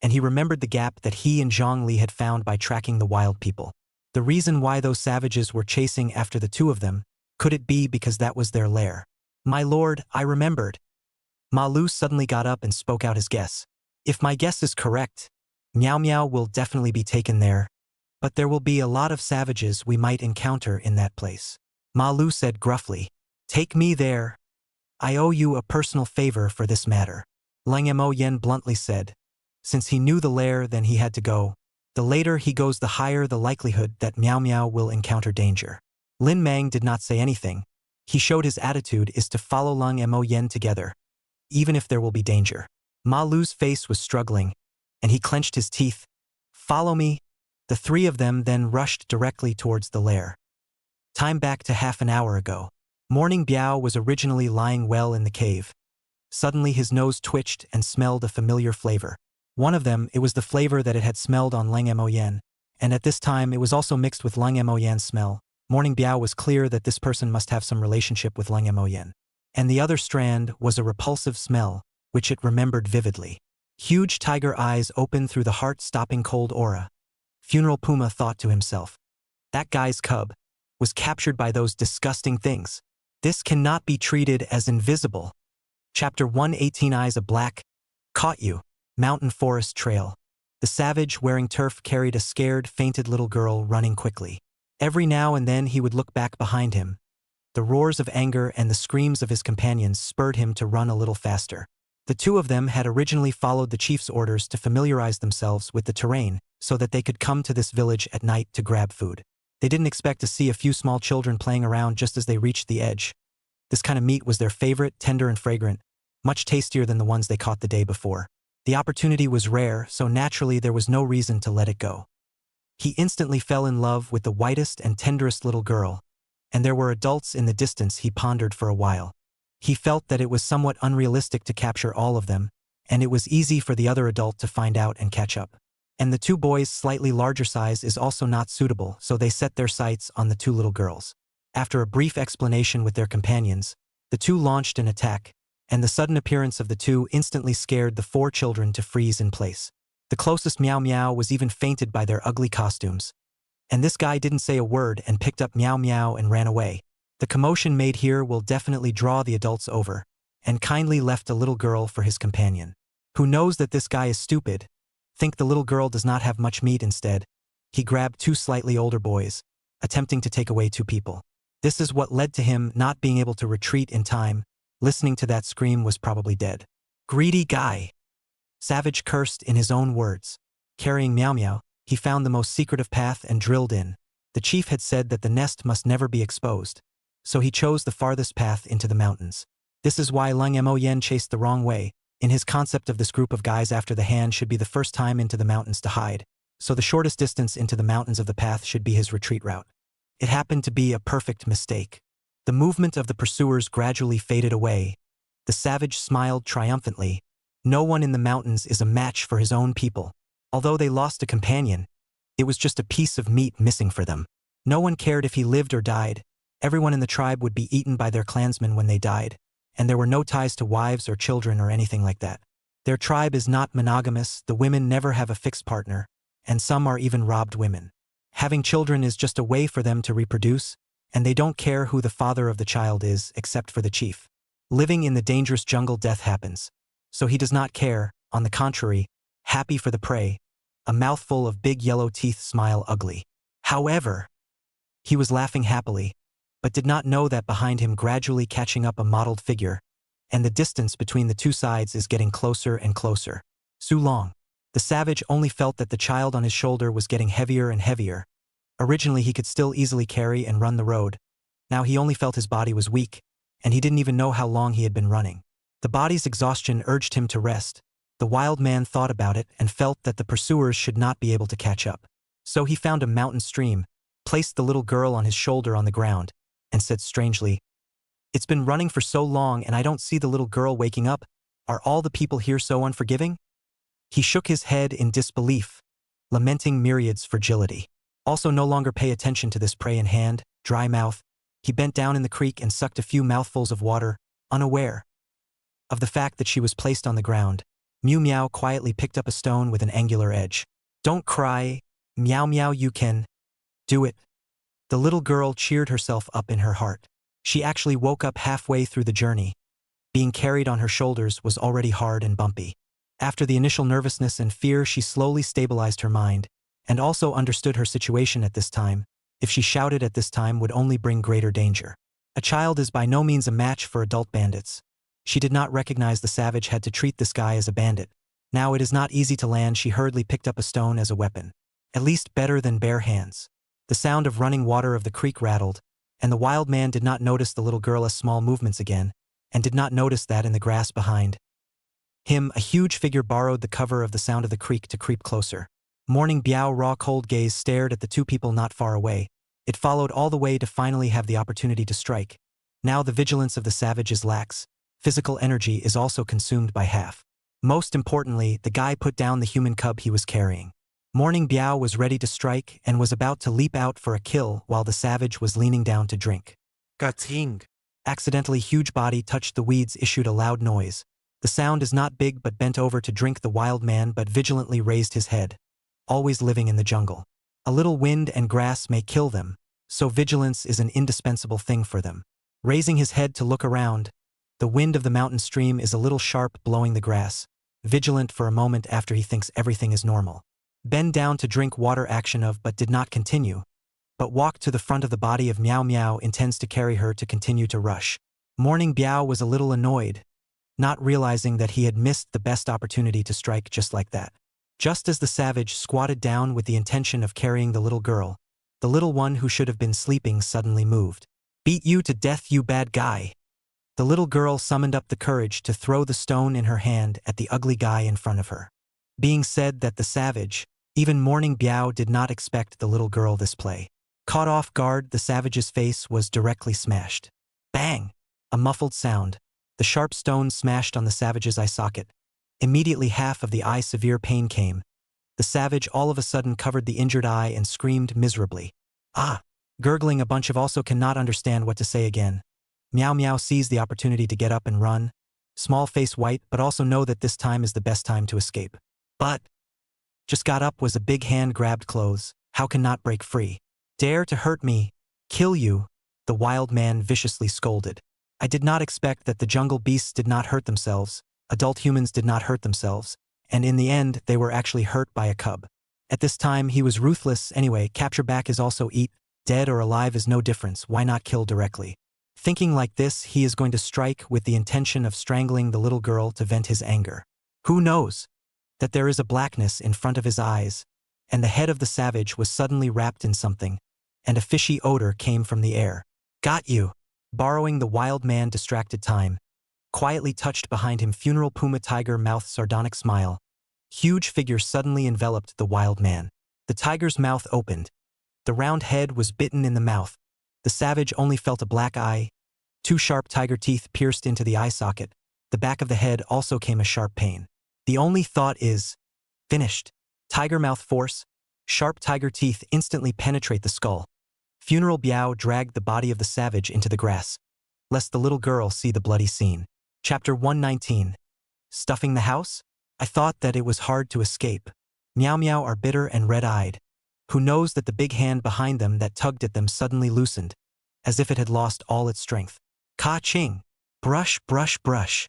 and he remembered the gap that he and Zhang Li had found by tracking the wild people. The reason why those savages were chasing after the 2 of them, could it be because that was their lair? My lord, I remembered. Ma Lu suddenly got up and spoke out his guess. If my guess is correct, Miao Miao will definitely be taken there, but there will be a lot of savages we might encounter in that place. Ma Lu said gruffly. Take me there. I owe you a personal favor for this matter. Lung Mo Yen bluntly said. Since he knew the lair, then he had to go. The later he goes, the higher the likelihood that Miao Miao will encounter danger. Lin Mang did not say anything. He showed his attitude is to follow Lung Mo Yen together, even if there will be danger. Ma Lu's face was struggling, and he clenched his teeth. Follow me. The 3 of them then rushed directly towards the lair. Time back to half an hour ago. Morning Biao was originally lying well in the cave. Suddenly his nose twitched and smelled a familiar flavor. One of them, it was the flavor that it had smelled on Lung Mo Yen, and at this time it was also mixed with Lung Mo Yen's smell. Morning Biao was clear that this person must have some relationship with Lung Mo Yen. And the other strand was a repulsive smell, which it remembered vividly. Huge tiger eyes opened through the heart-stopping cold aura. Funeral Puma thought to himself. That guy's cub was captured by those disgusting things. This cannot be treated as invisible. Chapter 118 Eyes of Black. Caught you. Mountain Forest Trail. The savage wearing turf carried a scared, fainted little girl running quickly. Every now and then he would look back behind him. The roars of anger and the screams of his companions spurred him to run a little faster. The 2 of them had originally followed the chief's orders to familiarize themselves with the terrain so that they could come to this village at night to grab food. They didn't expect to see a few small children playing around just as they reached the edge. This kind of meat was their favorite, tender and fragrant, much tastier than the ones they caught the day before. The opportunity was rare, so naturally there was no reason to let it go. He instantly fell in love with the whitest and tenderest little girl, and there were adults in the distance. He pondered for a while. He felt that it was somewhat unrealistic to capture all of them, and it was easy for the other adult to find out and catch up. And the two boys' slightly larger size is also not suitable, so they set their sights on the two little girls. After a brief explanation with their companions, the two launched an attack, and the sudden appearance of the two instantly scared the four children to freeze in place. The closest Meow Meow was even fainted by their ugly costumes. And this guy didn't say a word and picked up Meow Meow and ran away. The commotion made here will definitely draw the adults over, and kindly left a little girl for his companion. Who knows that this guy is stupid? Think the little girl does not have much meat instead. He grabbed two slightly older boys, attempting to take away two people. This is what led to him not being able to retreat in time. Listening to that scream was probably dead. Greedy guy. Savage cursed in his own words. Carrying Meow Meow, he found the most secretive path and drilled in. The chief had said that the nest must never be exposed, so he chose the farthest path into the mountains. This is why Lung Mo Yen chased the wrong way. In his concept of this group of guys, after the hand should be the first time into the mountains to hide, so the shortest distance into the mountains of the path should be his retreat route. It happened to be a perfect mistake. The movement of the pursuers gradually faded away. The savage smiled triumphantly. No one in the mountains is a match for his own people. Although they lost a companion, it was just a piece of meat missing for them. No one cared if he lived or died. Everyone in the tribe would be eaten by their clansmen when they died, and there were no ties to wives or children or anything like that. Their tribe is not monogamous, the women never have a fixed partner, and some are even robbed women. Having children is just a way for them to reproduce, and they don't care who the father of the child is except for the chief. Living in the dangerous jungle, death happens, so he does not care. On the contrary, happy for the prey, a mouthful of big yellow teeth smile ugly. However, he was laughing happily, but did not know that behind him gradually catching up a mottled figure, and the distance between the two sides is getting closer and closer. Su Long. The savage only felt that the child on his shoulder was getting heavier and heavier. Originally he could still easily carry and run the road. Now he only felt his body was weak, and he didn't even know how long he had been running. The body's exhaustion urged him to rest. The wild man thought about it and felt that the pursuers should not be able to catch up. So he found a mountain stream, placed the little girl on his shoulder on the ground, and said strangely, "It's been running for so long and I don't see the little girl waking up. Are all the people here so unforgiving?" He shook his head in disbelief, lamenting Myriad's fragility. Also no longer pay attention to this prey in hand, dry mouth. He bent down in the creek and sucked a few mouthfuls of water, unaware of the fact that she was placed on the ground. Meow Meow quietly picked up a stone with an angular edge. "Don't cry, Meow Meow, you can do it." The little girl cheered herself up in her heart. She actually woke up halfway through the journey. Being carried on her shoulders was already hard and bumpy. After the initial nervousness and fear, she slowly stabilized her mind, and also understood her situation at this time. If she shouted at this time would only bring greater danger. A child is by no means a match for adult bandits. She did not recognize the savage had to treat this guy as a bandit. Now it is not easy to land. She hurriedly picked up a stone as a weapon. At least better than bare hands. The sound of running water of the creek rattled, and the wild man did not notice the little girl as small movements again, and did not notice that in the grass behind him a huge figure borrowed the cover of the sound of the creek to creep closer. Morning Biao raw cold gaze stared at the two people not far away. It followed all the way to finally have the opportunity to strike. Now the vigilance of the savage is lax. Physical energy is also consumed by half. Most importantly, the guy put down the human cub he was carrying. Morning Biao was ready to strike and was about to leap out for a kill while the savage was leaning down to drink. Gating. Accidentally huge body touched the weeds, issued a loud noise. The sound is not big but bent over to drink. The wild man but vigilantly raised his head. Always living in the jungle. A little wind and grass may kill them, so vigilance is an indispensable thing for them. Raising his head to look around, the wind of the mountain stream is a little sharp, blowing the grass. Vigilant for a moment after he thinks everything is normal. Bend down to drink water action of but did not continue, but walked to the front of the body of Meow Meow, intends to carry her to continue to rush. Morning Biao was a little annoyed, not realizing that he had missed the best opportunity to strike just like that. Just as the savage squatted down with the intention of carrying the little girl, the little one who should have been sleeping suddenly moved. "Beat you to death, you bad guy." The little girl summoned up the courage to throw the stone in her hand at the ugly guy in front of her. Being said that the savage, even Morning Biao, did not expect the little girl this play. Caught off guard, the savage's face was directly smashed. Bang! A muffled sound. The sharp stone smashed on the savage's eye socket. Immediately half of the eye severe pain came. The savage all of a sudden covered the injured eye and screamed miserably. Ah! Gurgling a bunch of also cannot understand what to say again. Meow Meow sees the opportunity to get up and run. Small face white, but also know that this time is the best time to escape. But just got up was a big hand grabbed clothes. How can not break free? Dare to hurt me? Kill you? The wild man viciously scolded. I did not expect that the jungle beasts did not hurt themselves, adult humans did not hurt themselves, and in the end they were actually hurt by a cub. At this time he was ruthless anyway. Capture back is also eat. Dead or alive is no difference. Why not kill directly? Thinking like this, he is going to strike with the intention of strangling the little girl to vent his anger. Who knows that there is a blackness in front of his eyes, and the head of the savage was suddenly wrapped in something, and a fishy odor came from the air. Got you! Borrowing the wild man distracted time. Quietly touched behind him funeral puma tiger mouth sardonic smile. Huge figure suddenly enveloped the wild man. The tiger's mouth opened. The round head was bitten in the mouth. The savage only felt a black eye. 2 sharp tiger teeth pierced into the eye socket. The back of the head also came a sharp pain. The only thought is, finished. Tiger mouth force. Sharp tiger teeth instantly penetrate the skull. Funeral Biao dragged the body of the savage into the grass, lest the little girl see the bloody scene. Chapter 119. Stuffing the house? I thought that it was hard to escape. Meow Meow are bitter and red-eyed. Who knows that the big hand behind them that tugged at them suddenly loosened, as if it had lost all its strength. Ka-ching! Brush, brush, brush.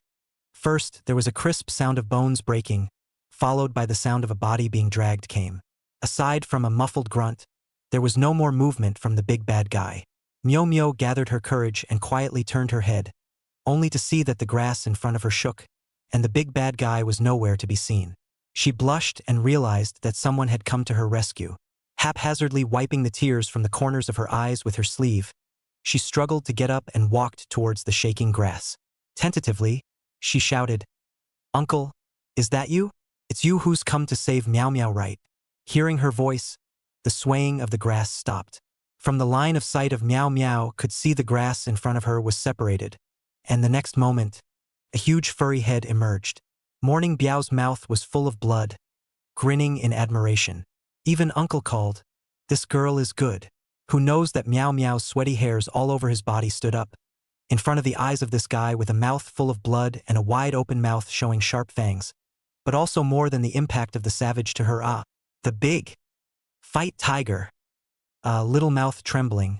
First, there was a crisp sound of bones breaking, followed by the sound of a body being dragged came. Aside from a muffled grunt, there was no more movement from the big bad guy. Myo Myo gathered her courage and quietly turned her head, only to see that the grass in front of her shook, and the big bad guy was nowhere to be seen. She blushed and realized that someone had come to her rescue. Haphazardly wiping the tears from the corners of her eyes with her sleeve, she struggled to get up and walked towards the shaking grass. Tentatively, she shouted, "Uncle, is that you? It's you who's come to save Meow Meow, right?" Hearing her voice, the swaying of the grass stopped. From the line of sight of Meow Meow could see the grass in front of her was separated, and the next moment, a huge furry head emerged. Morning Biao's mouth was full of blood, grinning in admiration. Even Uncle called, "This girl is good." Who knows that Meow Meow's sweaty hairs all over his body stood up, in front of the eyes of this guy with a mouth full of blood and a wide open mouth showing sharp fangs, but also more than the impact of the savage to her the big fight tiger. Little mouth trembling,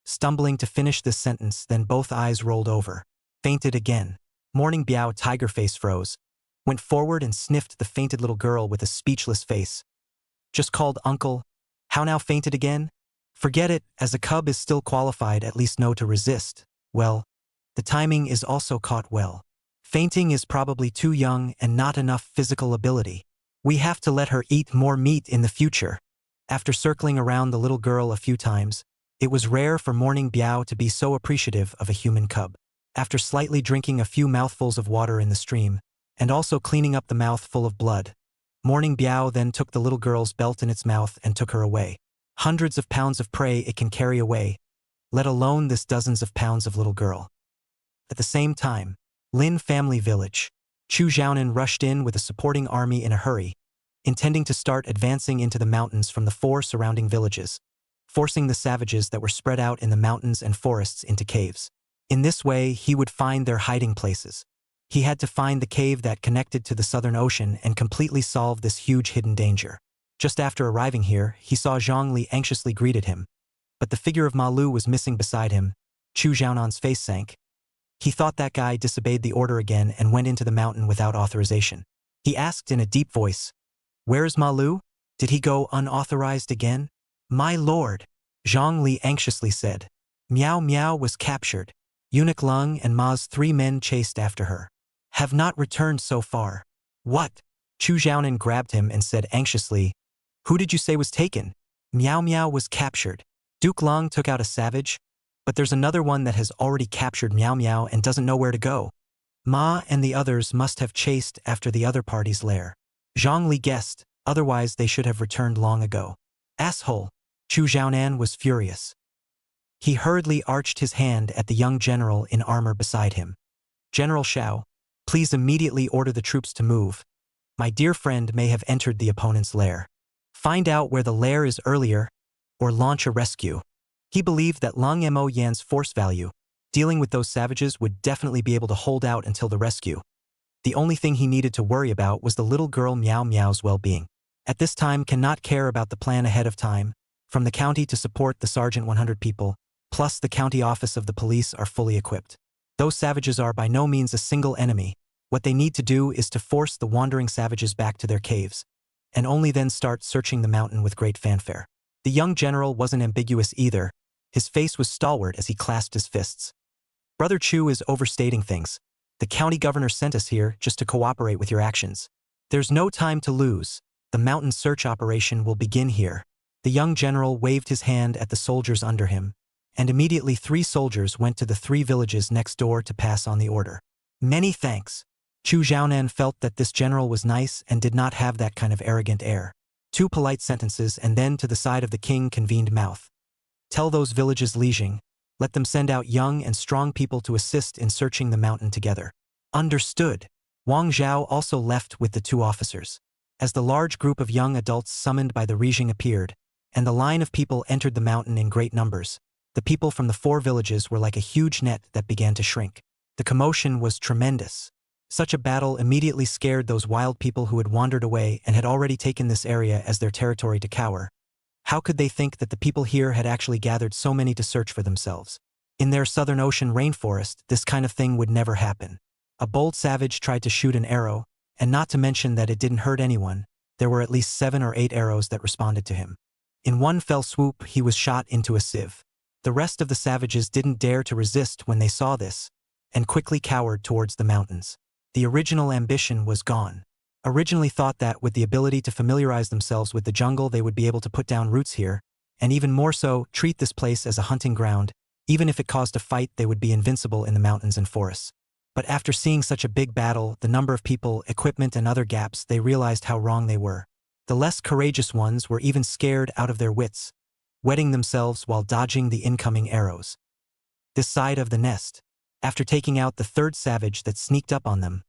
stumbling to finish this sentence, then both eyes rolled over. Fainted again. Morning Biao tiger face froze, went forward and sniffed the fainted little girl with a speechless face. Just called uncle. How now fainted again? Forget it, as a cub is still qualified at least know to resist. Well, the timing is also caught well. Fainting is probably too young and not enough physical ability. We have to let her eat more meat in the future. After circling around the little girl a few times, it was rare for Morning Biao to be so appreciative of a human cub. After slightly drinking a few mouthfuls of water in the stream, and also cleaning up the mouth full of blood, Morning Biao then took the little girl's belt in its mouth and took her away. Hundreds of pounds of prey it can carry away, let alone this dozens of pounds of little girl. At the same time, Lin family village. Chu Xiaonan rushed in with a supporting army in a hurry, intending to start advancing into the mountains from the 4 surrounding villages, forcing the savages that were spread out in the mountains and forests into caves. In this way, he would find their hiding places. He had to find the cave that connected to the Southern Ocean and completely solve this huge hidden danger. Just after arriving here, he saw Zhang Li anxiously greeted him, but the figure of Ma Lu was missing beside him. Chu Xiaonan's face sank. He thought that guy disobeyed the order again and went into the mountain without authorization. He asked in a deep voice, "Where is Ma Lu? Did he go unauthorized again?" "My lord," Zhang Li anxiously said. "Miao Miao was captured. Eunuch Lung and Ma's 3 men chased after her. Have not returned so far." "What?" Chu Xiaonan grabbed him and said anxiously, "Who did you say was taken?" "Miao Miao was captured. Duke Lung took out a savage. But there's another one that has already captured Meow Meow and doesn't know where to go. Ma and the others must have chased after the other party's lair. Zhang Li guessed, otherwise they should have returned long ago. Asshole! Chu Xiaonan was furious. He hurriedly arched his hand at the young general in armor beside him. General Xiao, please immediately order the troops to move. My dear friend may have entered the opponent's lair. Find out where the lair is earlier, or launch a rescue. He believed that Lang Mo Yan's force value, dealing with those savages, would definitely be able to hold out until the rescue. The only thing he needed to worry about was the little girl Meow Meow's well-being. At this time cannot care about the plan ahead of time, from the county to support the Sergeant 100 people, plus the county office of the police are fully equipped. Those savages are by no means a single enemy. What they need to do is to force the wandering savages back to their caves, and only then start searching the mountain with great fanfare. The young general wasn't ambiguous either. His face was stalwart as he clasped his fists. Brother Chu is overstating things. The county governor sent us here just to cooperate with your actions. There's no time to lose. The mountain search operation will begin here. The young general waved his hand at the soldiers under him, and immediately 3 soldiers went to the 3 villages next door to pass on the order. Many thanks. Chu Xiaonan felt that this general was nice and did not have that kind of arrogant air. 2 polite sentences and then to the side of the king convened mouth. Tell those villages Lijing, let them send out young and strong people to assist in searching the mountain together. Understood. Wang Zhao also left with the 2 officers. As the large group of young adults summoned by the Lijing appeared, and the line of people entered the mountain in great numbers, the people from the 4 villages were like a huge net that began to shrink. The commotion was tremendous. Such a battle immediately scared those wild people who had wandered away and had already taken this area as their territory to cower. How could they think that the people here had actually gathered so many to search for themselves? In their Southern Ocean rainforest, this kind of thing would never happen. A bold savage tried to shoot an arrow, and not to mention that it didn't hurt anyone, there were at least 7 or 8 arrows that responded to him. In one fell swoop, he was shot into a sieve. The rest of the savages didn't dare to resist when they saw this, and quickly cowered towards the mountains. The original ambition was gone. Originally thought that with the ability to familiarize themselves with the jungle they would be able to put down roots here, and even more so, treat this place as a hunting ground. Even if it caused a fight, they would be invincible in the mountains and forests. But after seeing such a big battle, the number of people, equipment and other gaps, they realized how wrong they were. The less courageous ones were even scared out of their wits, wetting themselves while dodging the incoming arrows. This side of the nest. After taking out the 3rd savage that sneaked up on them,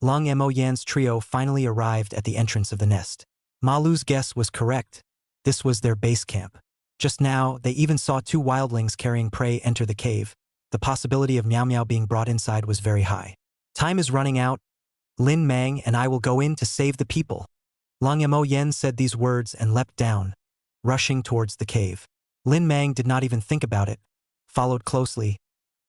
Lang Mo Yan's trio finally arrived at the entrance of the nest. Ma Lu's guess was correct. This was their base camp. Just now, they even saw 2 wildlings carrying prey enter the cave. The possibility of Meow Meow being brought inside was very high. Time is running out. Lin Mang and I will go in to save the people. Lang Mo Yan said these words and leapt down, rushing towards the cave. Lin Mang did not even think about it, followed closely.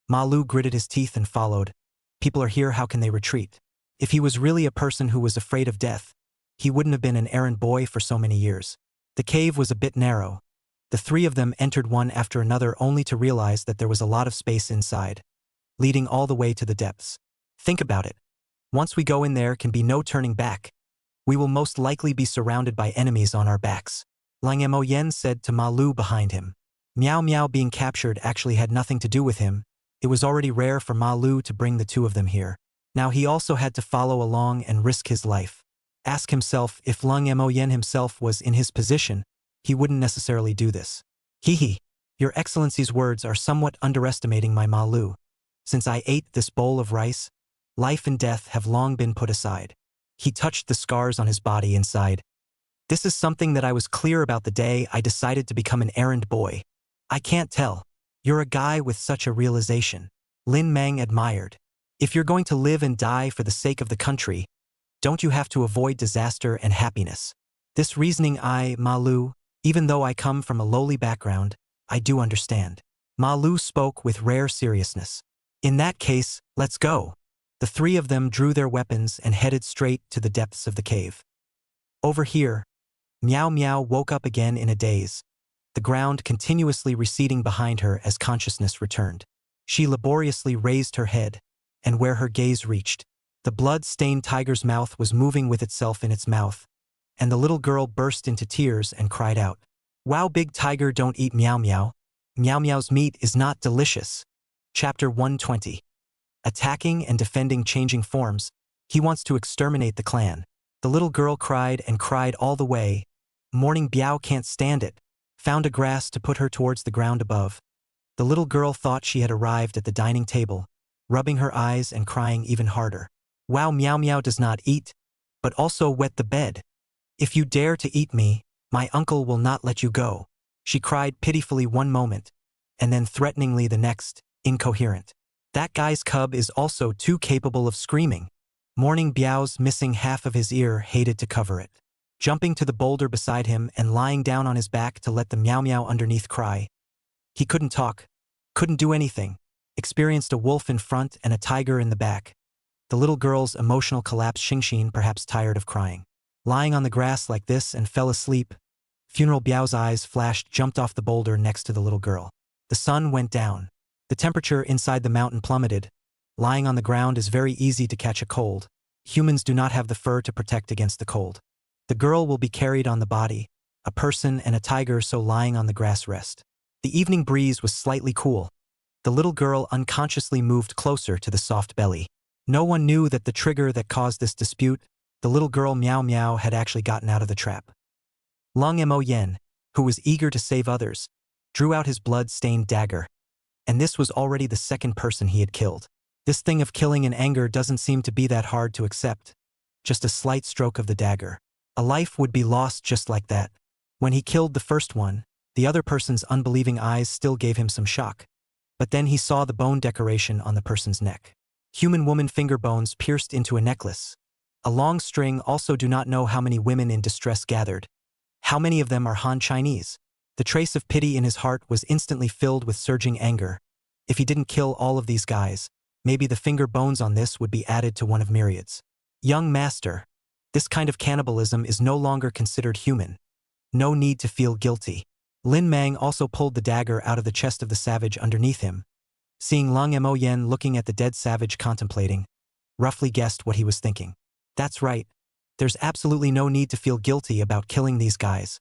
Ma Lu gritted his teeth and followed. People are here, how can they retreat? If he was really a person who was afraid of death, he wouldn't have been an errand boy for so many years. The cave was a bit narrow. The 3 of them entered one after another only to realize that there was a lot of space inside, leading all the way to the depths. Think about it. Once we go in there can be no turning back. We will most likely be surrounded by enemies on our backs. Lang Mo Yen said to Ma Lu behind him. Meow Meow being captured actually had nothing to do with him. It was already rare for Ma Lu to bring the 2 of them here. Now he also had to follow along and risk his life. Ask himself if Lang Mo Yen himself was in his position, he wouldn't necessarily do this. Hee. Your Excellency's words are somewhat underestimating my Ma Lu. Since I ate this bowl of rice, life and death have long been put aside. He touched the scars on his body and sighed. This is something that I was clear about the day I decided to become an errand boy. I can't tell. You're a guy with such a realization. Lin Mang admired. If you're going to live and die for the sake of the country, don't you have to avoid disaster and happiness? This reasoning Ma Lu, even though I come from a lowly background, I do understand. Ma Lu spoke with rare seriousness. In that case, let's go. The 3 of them drew their weapons and headed straight to the depths of the cave. Over here, Meow Meow woke up again in a daze, the ground continuously receding behind her as consciousness returned. She laboriously raised her head, and where her gaze reached, the blood-stained tiger's mouth was moving with itself in its mouth, and the little girl burst into tears and cried out, "Wow, big tiger, don't eat Meow Meow. Meow Meow's meat is not delicious. Chapter 120. Attacking and defending changing forms, he wants to exterminate the clan. The little girl cried and cried all the way. Morning Biao can't stand it. Found a grass to put her towards the ground above. The little girl thought she had arrived at the dining table, rubbing her eyes and crying even harder. Wow, Meow Meow does not eat, but also wet the bed. If you dare to eat me, my uncle will not let you go. She cried pitifully one moment, and then threateningly the next, incoherent. That guy's cub is also too capable of screaming. Morning Biao's missing half of his ear hated to cover it. Jumping to the boulder beside him and lying down on his back to let the Meow Meow underneath cry. He couldn't talk, couldn't do anything, experienced a wolf in front and a tiger in the back. The little girl's emotional collapse. Xingxin, perhaps tired of crying, lying on the grass like this and fell asleep. Funeral Biao's eyes flashed, jumped off the boulder next to the little girl. The sun went down. The temperature inside the mountain plummeted. Lying on the ground is very easy to catch a cold. Humans do not have the fur to protect against the cold. The girl will be carried on the body, a person and a tiger, so lying on the grass rest. The evening breeze was slightly cool. The little girl unconsciously moved closer to the soft belly. No one knew that the trigger that caused this dispute, the little girl Meow Meow, had actually gotten out of the trap. Lung Mo Yen, who was eager to save others, drew out his blood-stained dagger. And this was already the second person he had killed. This thing of killing in anger doesn't seem to be that hard to accept. Just a slight stroke of the dagger. A life would be lost just like that. When he killed the first one, the other person's unbelieving eyes still gave him some shock. But then he saw the bone decoration on the person's neck. Human woman finger bones pierced into a necklace. A long string. Also do not know how many women in distress gathered. How many of them are Han Chinese? The trace of pity in his heart was instantly filled with surging anger. If he didn't kill all of these guys, maybe the finger bones on this would be added to one of myriads. Young master, this kind of cannibalism is no longer considered human. No need to feel guilty. Lin Mang also pulled the dagger out of the chest of the savage underneath him. Seeing Lung Mo Yen looking at the dead savage contemplating, roughly guessed what he was thinking. That's right. There's absolutely no need to feel guilty about killing these guys.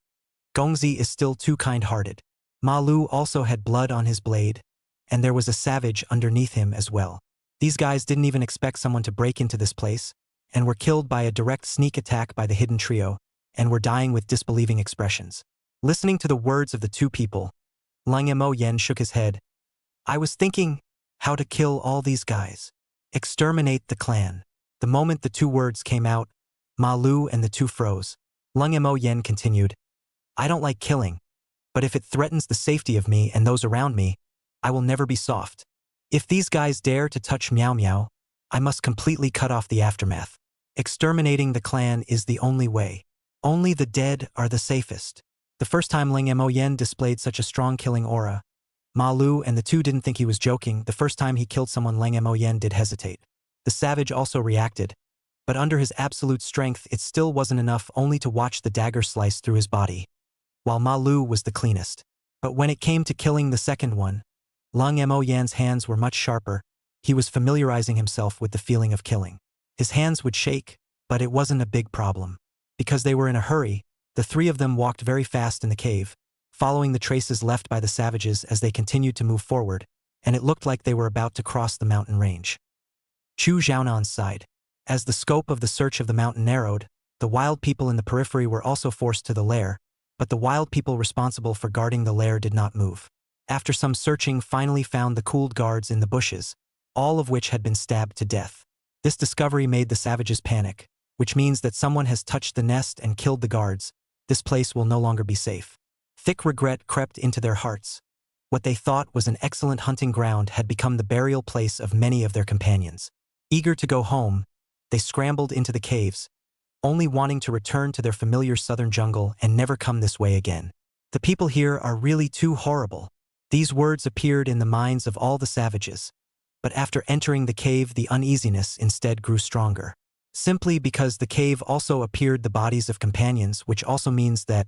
Gongzi is still too kind-hearted. Ma Lu also had blood on his blade, and there was a savage underneath him as well. These guys didn't even expect someone to break into this place, and were killed by a direct sneak attack by the hidden trio, and were dying with disbelieving expressions. Listening to the words of the two people, Lung Mo Yen shook his head. I was thinking how to kill all these guys. Exterminate the clan. The moment the two words came out, Ma Lu and the two froze. Lung Mo Yen continued. I don't like killing, but if it threatens the safety of me and those around me, I will never be soft. If these guys dare to touch Meow Meow, I must completely cut off the aftermath. Exterminating the clan is the only way. Only the dead are the safest. The first time Lung Mo Yen displayed such a strong killing aura, Ma Lu and the two didn't think he was joking. The first time he killed someone, Lung Mo Yen did hesitate. The savage also reacted, but under his absolute strength it still wasn't enough only to watch the dagger slice through his body, while Ma Lu was the cleanest. But when it came to killing the second one, Lung Mo Yan's hands were much sharper. He was familiarizing himself with the feeling of killing. His hands would shake, but it wasn't a big problem. Because they were in a hurry, the three of them walked very fast in the cave, following the traces left by the savages as they continued to move forward, and it looked like they were about to cross the mountain range. Chu Xiaonan's side. As the scope of the search of the mountain narrowed, the wild people in the periphery were also forced to the lair, but the wild people responsible for guarding the lair did not move. After some searching, finally found the cooled guards in the bushes, all of which had been stabbed to death. This discovery made the savages panic, which means that someone has touched the nest and killed the guards. This place will no longer be safe. Thick regret crept into their hearts. What they thought was an excellent hunting ground had become the burial place of many of their companions. Eager to go home, they scrambled into the caves, only wanting to return to their familiar southern jungle and never come this way again. The people here are really too horrible. These words appeared in the minds of all the savages. But after entering the cave, the uneasiness instead grew stronger. Simply because the cave also appeared the bodies of companions, which also means that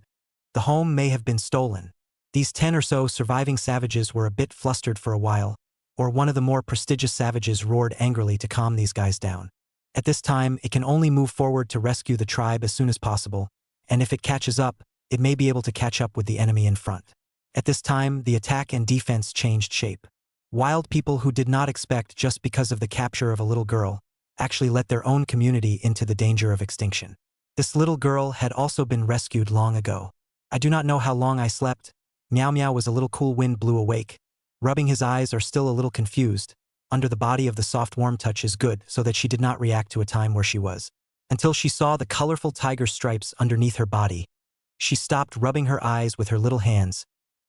the home may have been stolen. These 10 or so surviving savages were a bit flustered for a while, or one of the more prestigious savages roared angrily to calm these guys down. At this time, it can only move forward to rescue the tribe as soon as possible, and if it catches up, it may be able to catch up with the enemy in front. At this time, the attack and defense changed shape. Wild people who did not expect just because of the capture of a little girl actually let their own community into the danger of extinction. This little girl had also been rescued long ago. I do not know how long I slept. Meow Meow was a little cool wind blew awake. Rubbing his eyes are still a little confused. Under the body of the soft warm touch is good so that she did not react to a time where she was. Until she saw the colorful tiger stripes underneath her body. She stopped rubbing her eyes with her little hands,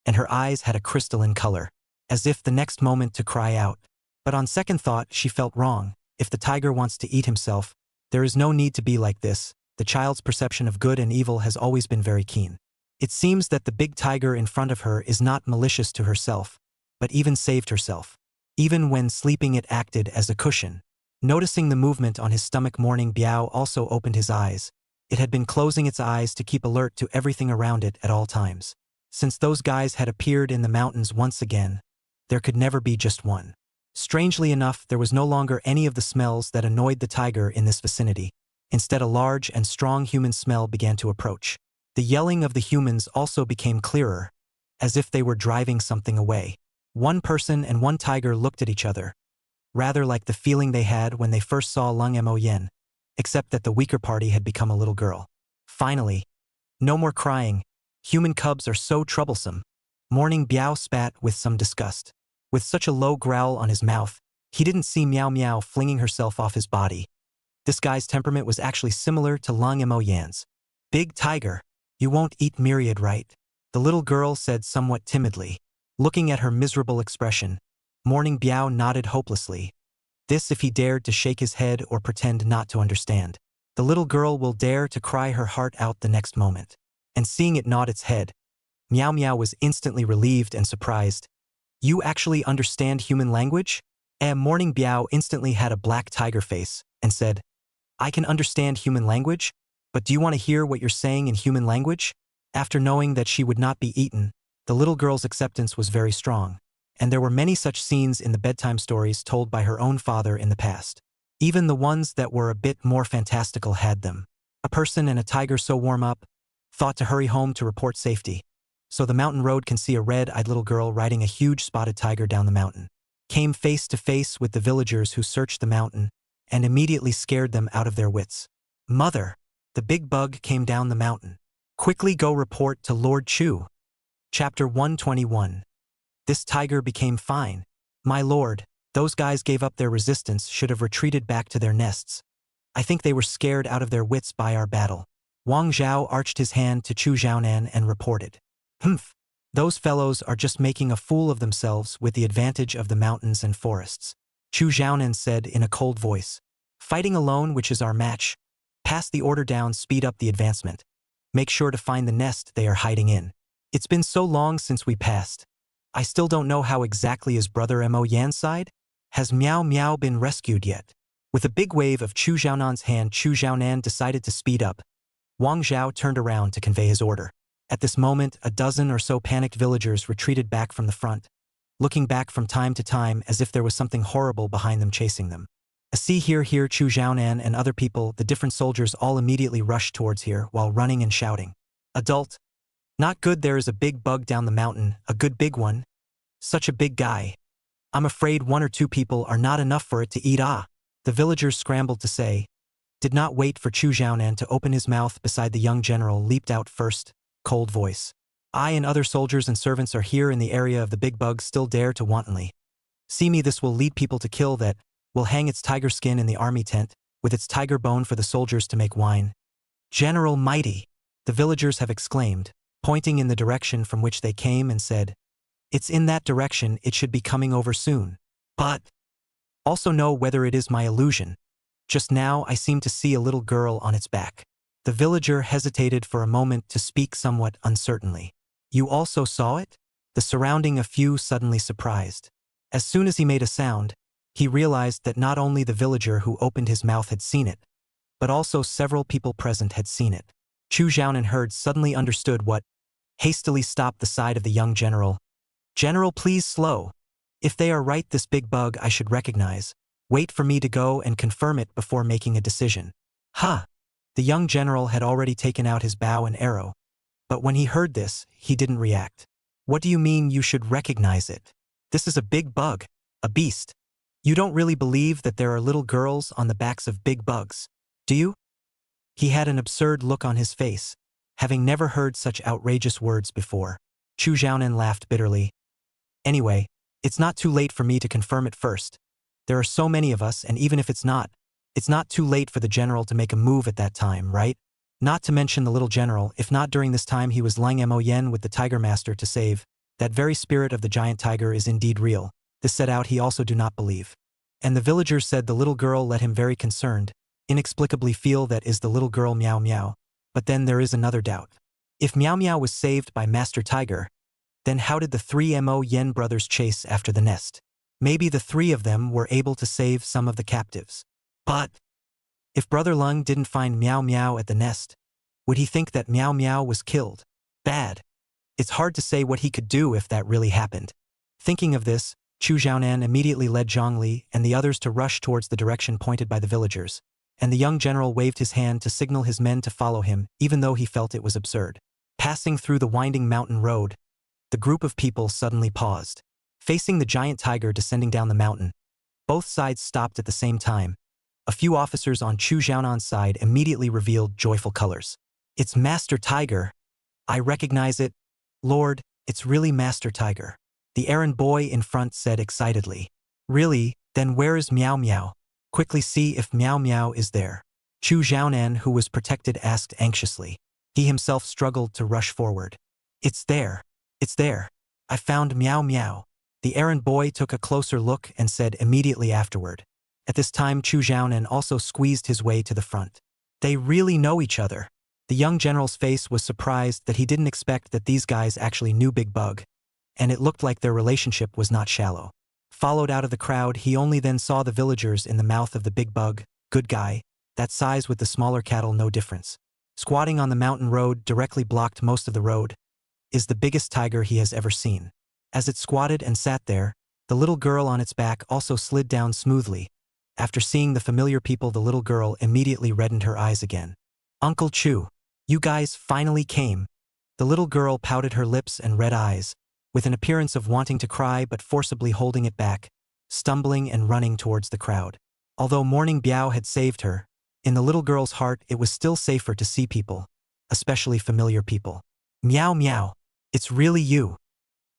and her eyes had a crystalline color, as if the next moment to cry out. But on second thought, she felt wrong. If the tiger wants to eat himself, there is no need to be like this. The child's perception of good and evil has always been very keen. It seems that the big tiger in front of her is not malicious to herself, but even saved herself. Even when sleeping, it acted as a cushion. Noticing the movement on his stomach, Morning Biao also opened his eyes. It had been closing its eyes to keep alert to everything around it at all times. Since those guys had appeared in the mountains once again, there could never be just one. Strangely enough, there was no longer any of the smells that annoyed the tiger in this vicinity. Instead, a large and strong human smell began to approach. The yelling of the humans also became clearer, as if they were driving something away. One person and one tiger looked at each other, rather like the feeling they had when they first saw Lung Mo Yen, except that the weaker party had become a little girl. Finally, no more crying. Human cubs are so troublesome. Morning Biao spat with some disgust. With such a low growl on his mouth, he didn't see Meow Meow flinging herself off his body. This guy's temperament was actually similar to Lung Mo Yan's. Big tiger, you won't eat myriad, right? The little girl said somewhat timidly. Looking at her miserable expression, Morning Biao nodded hopelessly. This if he dared to shake his head or pretend not to understand. The little girl will dare to cry her heart out the next moment. And seeing it nod its head, Meow Meow was instantly relieved and surprised. You actually understand human language? Morning Biao instantly had a black tiger face and said, I can understand human language, but do you want to hear what you're saying in human language? After knowing that she would not be eaten, the little girl's acceptance was very strong, and there were many such scenes in the bedtime stories told by her own father in the past. Even the ones that were a bit more fantastical had them. A person and a tiger so warm up, thought to hurry home to report safety. So the mountain road can see a red-eyed little girl riding a huge spotted tiger down the mountain. Came face to face with the villagers who searched the mountain and immediately scared them out of their wits. Mother, the big bug came down the mountain. Quickly go report to Lord Chu. Chapter 121. This tiger became fine. My lord, those guys gave up their resistance, should have retreated back to their nests. I think they were scared out of their wits by our battle. Wang Zhao arched his hand to Chu Xiaonan and reported. Humph. Those fellows are just making a fool of themselves with the advantage of the mountains and forests. Chu Xiaonan said in a cold voice. Fighting alone, which is our match. Pass the order down, speed up the advancement. Make sure to find the nest they are hiding in. It's been so long since we passed. I still don't know how exactly is Brother Mo Yan's side? Has Meow Meow been rescued yet? With a big wave of Chu Xiaonan's hand, Chu Xiaonan decided to speed up. Wang Zhao turned around to convey his order. At this moment, a dozen or so panicked villagers retreated back from the front, looking back from time to time as if there was something horrible behind them chasing them. See here, Chu Xiaonan and other people, the different soldiers all immediately rushed towards here while running and shouting. Adult. Not good, there is a big bug down the mountain, a good big one. Such a big guy. I'm afraid one or two people are not enough for it to eat. The villagers scrambled to say. Did not wait for Chu Xiaonan to open his mouth. Beside the young general leaped out first. Cold voice. I and other soldiers and servants are here in the area of the big bug, still dare to wantonly. See me, this will lead people to kill, that will hang its tiger skin in the army tent, with its tiger bone for the soldiers to make wine. General mighty, the villagers have exclaimed, pointing in the direction from which they came and said, it's in that direction, it should be coming over soon. But also know whether it is my illusion. Just now I seem to see a little girl on its back. The villager hesitated for a moment to speak somewhat uncertainly. You also saw it? The surrounding a few suddenly surprised. As soon as he made a sound, he realized that not only the villager who opened his mouth had seen it, but also several people present had seen it. Chu Xiaonan heard, suddenly understood what, hastily stopped the side of the young general. General, please slow. If they are right, this big bug I should recognize. Wait for me to go and confirm it before making a decision. Ha! The young general had already taken out his bow and arrow, but when he heard this, he didn't react. What do you mean you should recognize it? This is a big bug, a beast. You don't really believe that there are little girls on the backs of big bugs, do you? He had an absurd look on his face, having never heard such outrageous words before. Chu Xiaonan laughed bitterly. Anyway, it's not too late for me to confirm it first. There are so many of us, and even if it's not too late for the general to make a move at that time, right? Not to mention the little general, if not during this time he was Lang Mo Yen with the Tiger Master to save. That very spirit of the giant tiger is indeed real. This set out he also do not believe. And the villagers said the little girl let him very concerned, inexplicably feel that is the little girl Meow Meow. But then there is another doubt. If Meow Meow was saved by Master Tiger, then how did the 3 Yen brothers chase after the nest? Maybe the 3 of them were able to save some of the captives. But if Brother Lung didn't find Meow Meow at the nest, would he think that Meow Meow was killed? Bad. It's hard to say what he could do if that really happened. Thinking of this, Chu Xiaonan immediately led Zhongli and the others to rush towards the direction pointed by the villagers, and the young general waved his hand to signal his men to follow him, even though he felt it was absurd. Passing through the winding mountain road, the group of people suddenly paused. Facing the giant tiger descending down the mountain, both sides stopped at the same time. A few officers on Chu Xiaonan's side immediately revealed joyful colors. It's Master Tiger. I recognize it. Lord, it's really Master Tiger. The errand boy in front said excitedly. Really? Then where is Meow Meow? Quickly see if Meow Meow is there. Chu Xiaonan, who was protected, asked anxiously. He himself struggled to rush forward. It's there. It's there. I found Meow Meow. The errand boy took a closer look and said immediately afterward. At this time Chu Xiaonan also squeezed his way to the front. They really know each other. The young general's face was surprised that he didn't expect that these guys actually knew Big Bug, and it looked like their relationship was not shallow. Followed out of the crowd, he only then saw the villagers in the mouth of the Big Bug, good guy, that size with the smaller cattle no difference. Squatting on the mountain road directly blocked most of the road, is the biggest tiger he has ever seen. As it squatted and sat there, the little girl on its back also slid down smoothly. After seeing the familiar people, the little girl immediately reddened her eyes again. Uncle Chu, you guys finally came. The little girl pouted her lips and red eyes, with an appearance of wanting to cry but forcibly holding it back, stumbling and running towards the crowd. Although Morning Biao had saved her, in the little girl's heart it was still safer to see people, especially familiar people. Meow Meow, it's really you.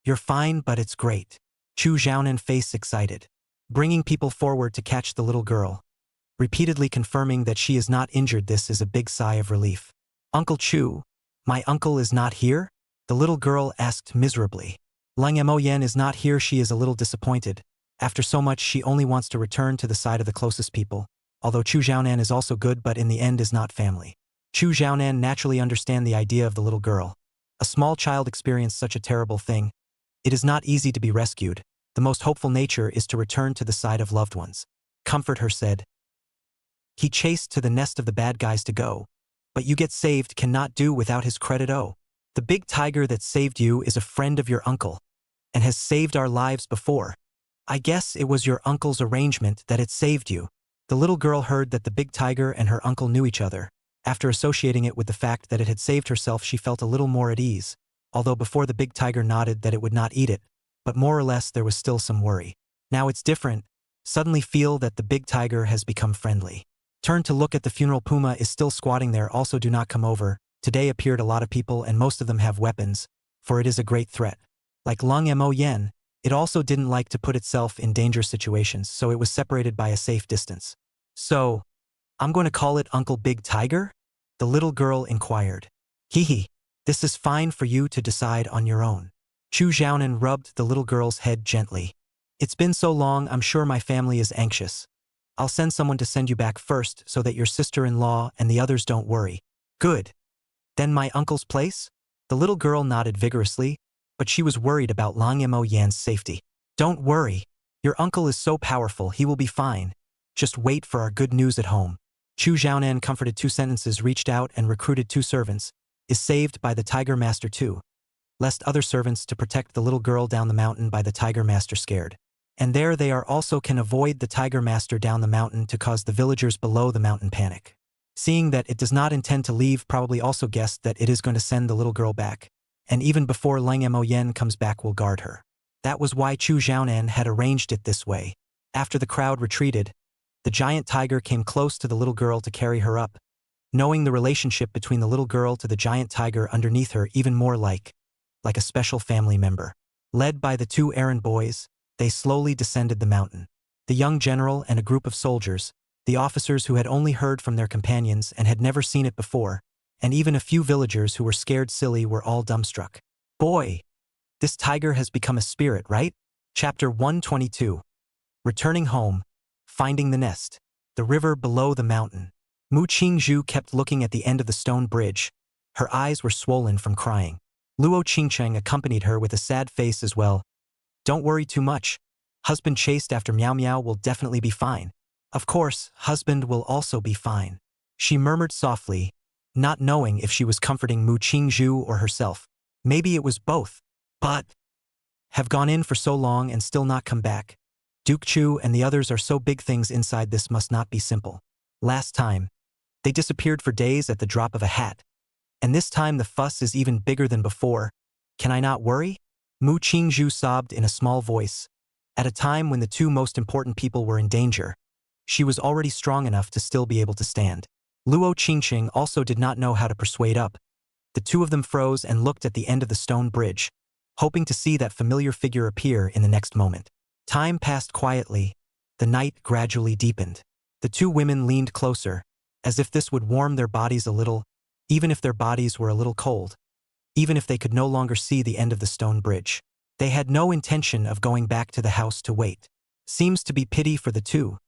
You're fine, but it's great. Chu Xiaonan face excited, bringing people forward to catch the little girl, repeatedly confirming that she is not injured. This is a big sigh of relief. Uncle Chu, my uncle is not here? The little girl asked miserably. Lang Mo Yen is not here. She is a little disappointed. After so much, she only wants to return to the side of the closest people, although Chu Xiaonan is also good, but in the end is not family. Chu Xiaonan naturally understand the idea of the little girl. A small child experienced such a terrible thing. It is not easy to be rescued. The most hopeful nature is to return to the side of loved ones. Comfort her, said. He chased to the nest of the bad guys to go, but you get saved cannot do without his credit. Oh, the big tiger that saved you is a friend of your uncle, and has saved our lives before. I guess it was your uncle's arrangement that it saved you. The little girl heard that the big tiger and her uncle knew each other. After associating it with the fact that it had saved herself, she felt a little more at ease, although before the big tiger nodded that it would not eat it, but more or less there was still some worry. Now it's different. Suddenly feel that the big tiger has become friendly. Turn to look at the funeral. Puma is still squatting there. Also do not come over. Today appeared a lot of people and most of them have weapons, for it is a great threat. Like Lang Mo Yen, it also didn't like to put itself in dangerous situations, so it was separated by a safe distance. So, I'm going to call it Uncle Big Tiger? The little girl inquired. Hee. This is fine for you to decide on your own. Chu Xiaonan rubbed the little girl's head gently. It's been so long, I'm sure my family is anxious. I'll send someone to send you back first so that your sister-in-law and the others don't worry. Good. Then my uncle's place? The little girl nodded vigorously, but she was worried about Lang Mo Yan's safety. Don't worry. Your uncle is so powerful, he will be fine. Just wait for our good news at home. Chu Xiaonan comforted. 2 sentences, reached out and recruited 2 servants, is saved by the Tiger Master too, lest other servants to protect the little girl down the mountain by the Tiger Master scared. And there they are also can avoid the Tiger Master down the mountain to cause the villagers below the mountain panic. Seeing that it does not intend to leave, probably also guessed that it is going to send the little girl back, and even before Lang Mo Yen comes back will guard her. That was why Chu Xiaonan had arranged it this way. After the crowd retreated, the giant tiger came close to the little girl to carry her up, knowing the relationship between the little girl to the giant tiger underneath her even more like a special family member. Led by the two errand boys, they slowly descended the mountain. The young general and a group of soldiers, the officers who had only heard from their companions and had never seen it before, and even a few villagers who were scared silly were all dumbstruck. Boy, this tiger has become a spirit, right? Chapter 122. Returning home, finding the nest. The river below the mountain. Mu Qingzhu kept looking at the end of the stone bridge. Her eyes were swollen from crying. Luo Qingcheng accompanied her with a sad face as well. Don't worry too much. Husband chased after Miao Miao will definitely be fine. Of course, husband will also be fine. She murmured softly, not knowing if she was comforting Mu Qingzhu or herself. Maybe it was both. But have gone in for so long and still not come back. Duke Chu and the others are so big, things inside this must not be simple. Last time, they disappeared for days at the drop of a hat. And this time the fuss is even bigger than before. Can I not worry? Mu Qingzhu sobbed in a small voice. At a time when the two most important people were in danger, she was already strong enough to still be able to stand. Luo Qingqing also did not know how to persuade up. The two of them froze and looked at the end of the stone bridge, hoping to see that familiar figure appear in the next moment. Time passed quietly. The night gradually deepened. The two women leaned closer, as if this would warm their bodies a little, even if their bodies were a little cold, even if they could no longer see the end of the stone bridge. They had no intention of going back to the house to wait. Seems to be pity for the two.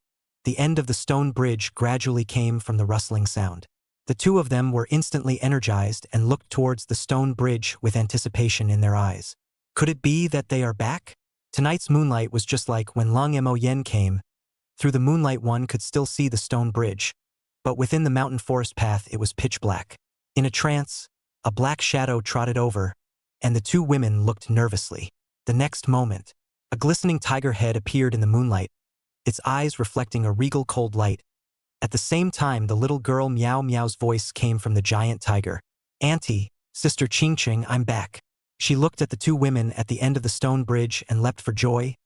The end of the stone bridge gradually came from the rustling sound. The two of them were instantly energized and looked towards the stone bridge with anticipation in their eyes. Could it be that they are back? Tonight's moonlight was just like when Lang Mo Yen came. Through the moonlight one could still see the stone bridge, but within the mountain forest path it was pitch black. In a trance, a black shadow trotted over, and the two women looked nervously. The next moment, a glistening tiger head appeared in the moonlight, its eyes reflecting a regal cold light. At the same time, the little girl Miao Miao's voice came from the giant tiger. Auntie, Sister Qingqing, I'm back. She looked at the two women at the end of the stone bridge and leapt for joy,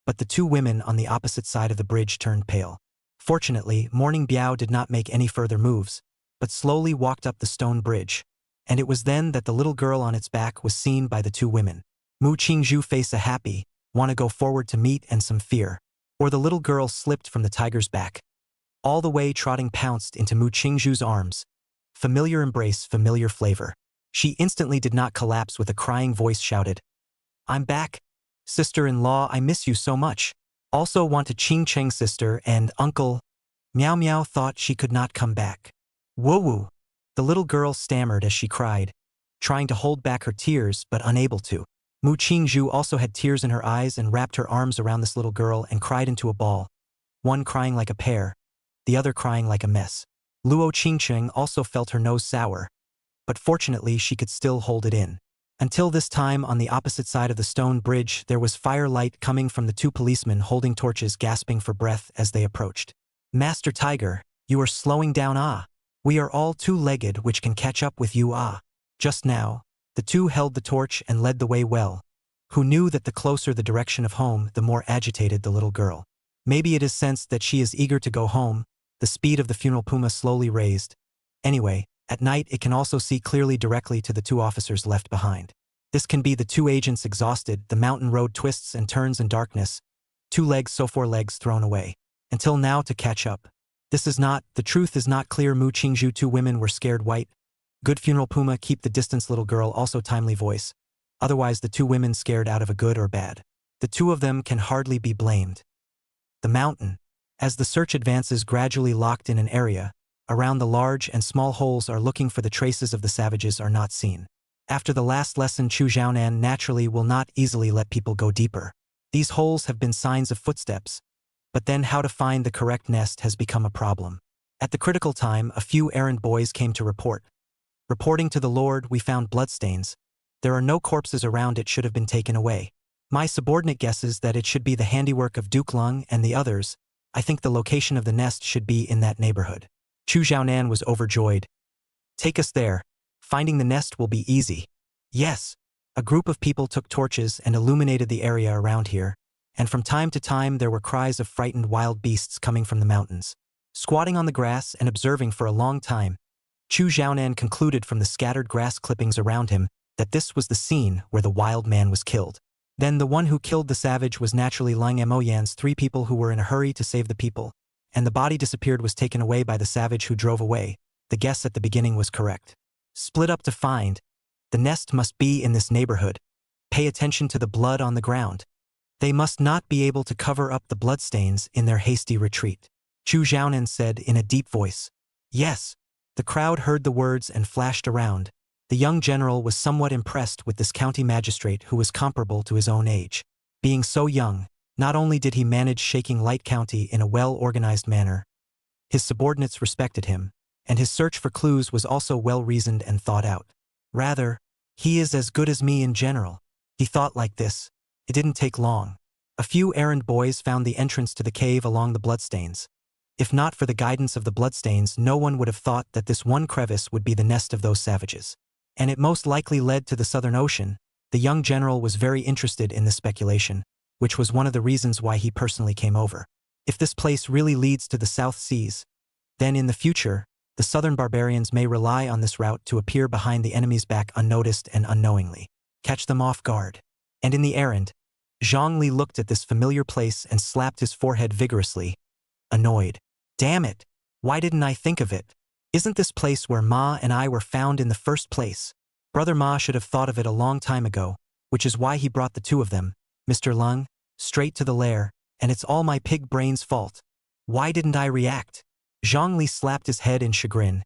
but the two women on the opposite side of the bridge turned pale. Fortunately, Morning Biao did not make any further moves, but slowly walked up the stone bridge, and it was then that the little girl on its back was seen by the two women. Mu Qingzhu face a happy, wanna go forward to meet and some fear, or the little girl slipped from the tiger's back. All the way trotting pounced into Mu Qingzhu's arms. Familiar embrace, familiar flavor. She instantly did not collapse with a crying voice shouted, I'm back. Sister-in-law, I miss you so much. Also want to Qingcheng sister and uncle. Miao Miao thought she could not come back. Woo-woo. The little girl stammered as she cried, trying to hold back her tears but unable to. Mu Qingzhu also had tears in her eyes and wrapped her arms around this little girl and cried into a ball, one crying like a pear, the other crying like a mess. Luo Qingcheng also felt her nose sour, but fortunately she could still hold it in. Until this time, on the opposite side of the stone bridge, there was firelight coming from the two policemen holding torches, gasping for breath as they approached. Master Tiger, you are slowing down, ah. We are all two-legged which can catch up with you, ah. Just now, the two held the torch and led the way well. Who knew that the closer the direction of home, the more agitated the little girl. Maybe it is sensed that she is eager to go home. The speed of the funeral puma slowly raised. Anyway, at night it can also see clearly directly to the two officers left behind. This can be the two agents exhausted, the mountain road twists and turns in darkness. 2 legs so 4 legs thrown away. Until now to catch up. The truth is not clear. Mu Qingzhu, 2 women were scared white. Good funeral puma, keep the distance little girl, also timely voice. Otherwise the 2 women scared out of a good or bad. The 2 of them can hardly be blamed. The mountain. As the search advances, gradually locked in an area, around the large and small holes are looking for the traces of the savages are not seen. After the last lesson, Chu Xiaonan naturally will not easily let people go deeper. These holes have been signs of footsteps, but then how to find the correct nest has become a problem. At the critical time, a few errand boys came to report. Reporting to the Lord, we found bloodstains. There are no corpses around, it should have been taken away. My subordinate guesses that it should be the handiwork of Duke Lung and the others. I think the location of the nest should be in that neighborhood. Chu Xiaonan was overjoyed. Take us there. Finding the nest will be easy. Yes. A group of people took torches and illuminated the area around here, and from time to time there were cries of frightened wild beasts coming from the mountains. Squatting on the grass and observing for a long time, Chu Xiaonan concluded from the scattered grass clippings around him that this was the scene where the wild man was killed. Then the one who killed the savage was naturally Lang Moyan's 3 people who were in a hurry to save the people, and the body disappeared was taken away by the savage who drove away. The guess at the beginning was correct. Split up to find. The nest must be in this neighborhood. Pay attention to the blood on the ground. They must not be able to cover up the bloodstains in their hasty retreat. Chu Xiaonan said in a deep voice. Yes. The crowd heard the words and flashed around. The young general was somewhat impressed with this county magistrate who was comparable to his own age. Being so young, not only did he manage shaking Light County in a well-organized manner, his subordinates respected him, and his search for clues was also well-reasoned and thought out. Rather, he is as good as me in general. He thought like this. It didn't take long. A few errand boys found the entrance to the cave along the bloodstains. If not for the guidance of the bloodstains, no one would have thought that this one crevice would be the nest of those savages. And it most likely led to the Southern Ocean. The young general was very interested in this speculation, which was one of the reasons why he personally came over. If this place really leads to the South Seas, then in the future, the southern barbarians may rely on this route to appear behind the enemy's back unnoticed and unknowingly, catch them off guard. And in the errand, Zhongli looked at this familiar place and slapped his forehead vigorously, annoyed. Damn it! Why didn't I think of it? Isn't this place where Ma and I were found in the first place? Brother Ma should have thought of it a long time ago, which is why he brought the 2 of them, Mr. Lung, straight to the lair, and it's all my pig brain's fault. Why didn't I react? Zhongli slapped his head in chagrin.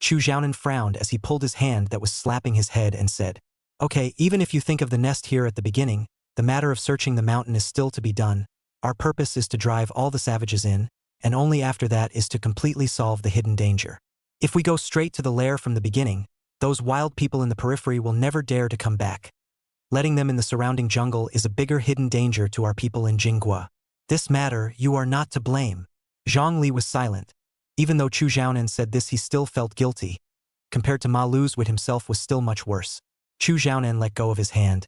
Chu Xiaonan frowned as he pulled his hand that was slapping his head and said, Okay, even if you think of the nest here at the beginning, the matter of searching the mountain is still to be done. Our purpose is to drive all the savages in, and only after that is to completely solve the hidden danger. If we go straight to the lair from the beginning, those wild people in the periphery will never dare to come back. Letting them in the surrounding jungle is a bigger hidden danger to our people in Jinghua. This matter, you are not to blame. Zhongli was silent. Even though Chu Xiaonan said this, he still felt guilty. Compared to Ma Lu's wit himself was still much worse. Chu Xiaonan let go of his hand.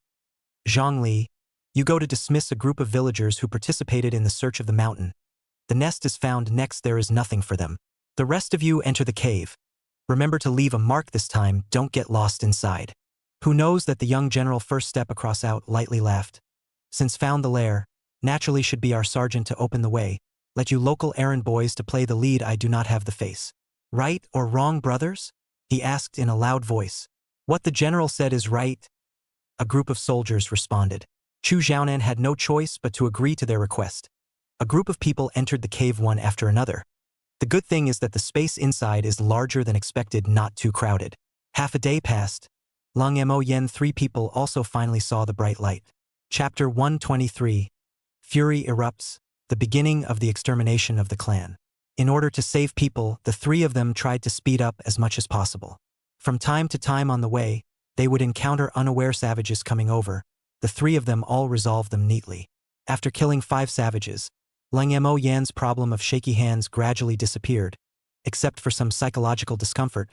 Zhongli, you go to dismiss a group of villagers who participated in the search of the mountain. The nest is found next, there is nothing for them. The rest of you enter the cave. Remember to leave a mark this time, don't get lost inside. Who knows that the young general first step across out lightly laughed. Since found the lair, naturally should be our sergeant to open the way. Let you local errand boys to play the lead, I do not have the face. Right or wrong, brothers? He asked in a loud voice. What the general said is right. A group of soldiers responded. Chu Xiaonan had no choice but to agree to their request. A group of people entered the cave one after another. The good thing is that the space inside is larger than expected, not too crowded. Half a day passed. Lang Mo Yen 3 people also finally saw the bright light. Chapter 123. Fury erupts, the beginning of the extermination of the clan. In order to save people, the 3 of them tried to speed up as much as possible. From time to time on the way, they would encounter unaware savages coming over. The 3 of them all resolved them neatly. After killing 5 savages, Lang Mo Yan's problem of shaky hands gradually disappeared, except for some psychological discomfort.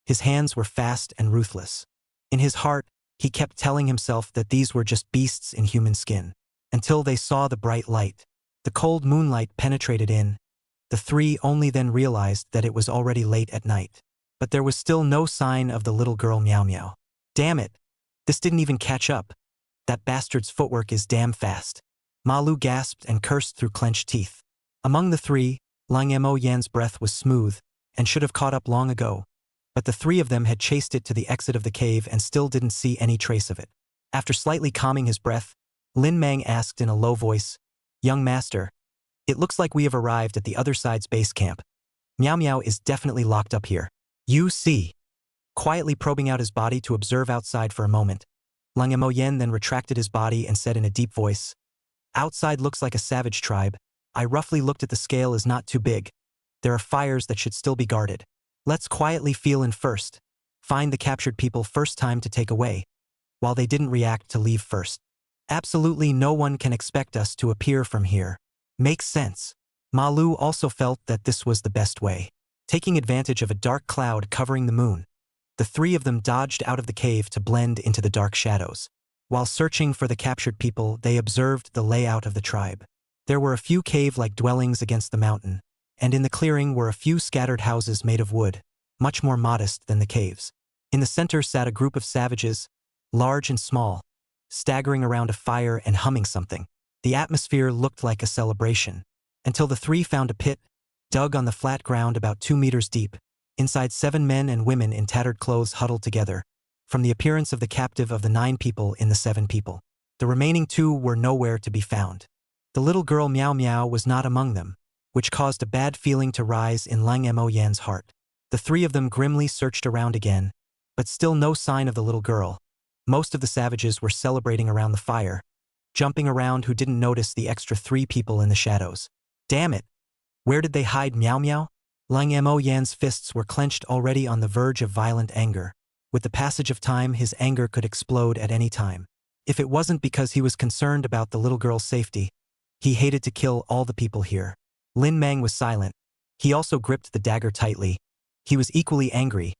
His hands were fast and ruthless. In his heart, he kept telling himself that these were just beasts in human skin, until they saw the bright light. The cold moonlight penetrated in. The 3 only then realized that it was already late at night. But there was still no sign of the little girl Meow Meow. Damn it! This didn't even catch up. That bastard's footwork is damn fast. Ma Lu gasped and cursed through clenched teeth. Among the 3, Lang Mo Yan's breath was smooth and should have caught up long ago, but the 3 of them had chased it to the exit of the cave and still didn't see any trace of it. After slightly calming his breath, Lin Mang asked in a low voice, Young master, it looks like we have arrived at the other side's base camp. Meow Meow is definitely locked up here. You see. Quietly probing out his body to observe outside for a moment, Lang Mo Yen then retracted his body and said in a deep voice, Outside looks like a savage tribe. I roughly looked at the scale is not too big. There are fires that should still be guarded. Let's quietly feel in first. Find the captured people first, time to take away. While they didn't react, to leave first. Absolutely no one can expect us to appear from here. Makes sense. Ma Lu also felt that this was the best way. Taking advantage of a dark cloud covering the moon, the 3 of them dodged out of the cave to blend into the dark shadows. While searching for the captured people, they observed the layout of the tribe. There were a few cave-like dwellings against the mountain, and in the clearing were a few scattered houses made of wood, much more modest than the caves. In the center sat a group of savages, large and small, staggering around a fire and humming something. The atmosphere looked like a celebration, until the three found a pit, dug on the flat ground about 2 meters deep. Inside 7 men and women in tattered clothes huddled together, from the appearance of the captive of the 9 people in the 7 people. The remaining 2 were nowhere to be found. The little girl Meow Meow was not among them, which caused a bad feeling to rise in Lang Mo Yan's heart. The 3 of them grimly searched around again, but still no sign of the little girl. Most of the savages were celebrating around the fire, jumping around who didn't notice the extra 3 people in the shadows. Damn it! Where did they hide Meow Meow? Lang Mo Yan's fists were clenched already on the verge of violent anger. With the passage of time, his anger could explode at any time. If it wasn't because he was concerned about the little girl's safety, he hated to kill all the people here. Lin Mang was silent. He also gripped the dagger tightly. He was equally angry,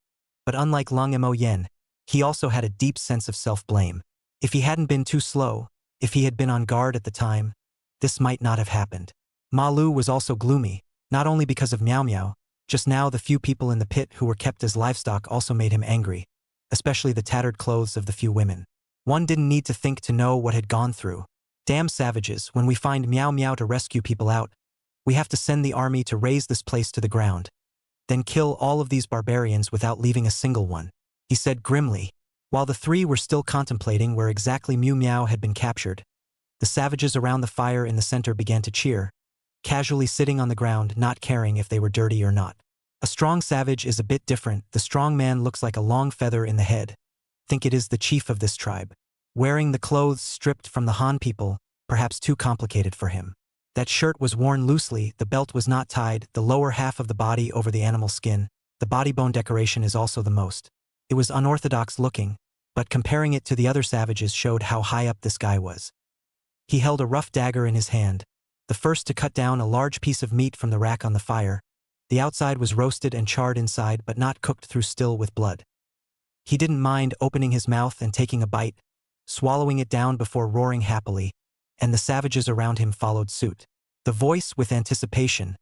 but unlike Lang Mo Yan, he also had a deep sense of self-blame. If he hadn't been too slow, if he had been on guard at the time, this might not have happened. Ma Lu was also gloomy, not only because of Meow Meow. Just now the few people in the pit who were kept as livestock also made him angry, especially the tattered clothes of the few women. One didn't need to think to know what had gone through. Damn savages, when we find Meow Meow to rescue people out, we have to send the army to raze this place to the ground. Then kill all of these barbarians without leaving a single one, he said grimly. While the 3 were still contemplating where exactly Mew Meow had been captured, the savages around the fire in the center began to cheer, casually sitting on the ground, not caring if they were dirty or not. A strong savage is a bit different. The strong man looks like a long feather in the head. Think it is the chief of this tribe. Wearing the clothes stripped from the Han people, perhaps too complicated for him. That shirt was worn loosely, the belt was not tied, the lower half of the body over the animal skin. The body bone decoration is also the most. It was unorthodox looking, but comparing it to the other savages showed how high up this guy was. He held a rough dagger in his hand, the first to cut down a large piece of meat from the rack on the fire. The outside was roasted and charred inside but not cooked through, still with blood. He didn't mind opening his mouth and taking a bite, swallowing it down before roaring happily, and the savages around him followed suit. The voice with anticipation,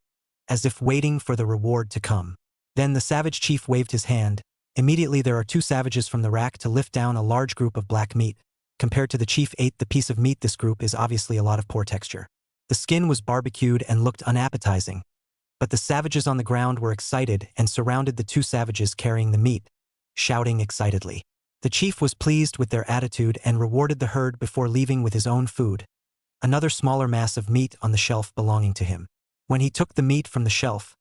as if waiting for the reward to come. Then the savage chief waved his hand. Immediately there are 2 savages from the rack to lift down a large group of black meat. Compared to the chief ate the piece of meat, this group is obviously a lot of poor texture. The skin was barbecued and looked unappetizing. But the savages on the ground were excited and surrounded the 2 savages carrying the meat, shouting excitedly. The chief was pleased with their attitude and rewarded the herd before leaving with his own food, another smaller mass of meat on the shelf belonging to him. When he took the meat from the shelf,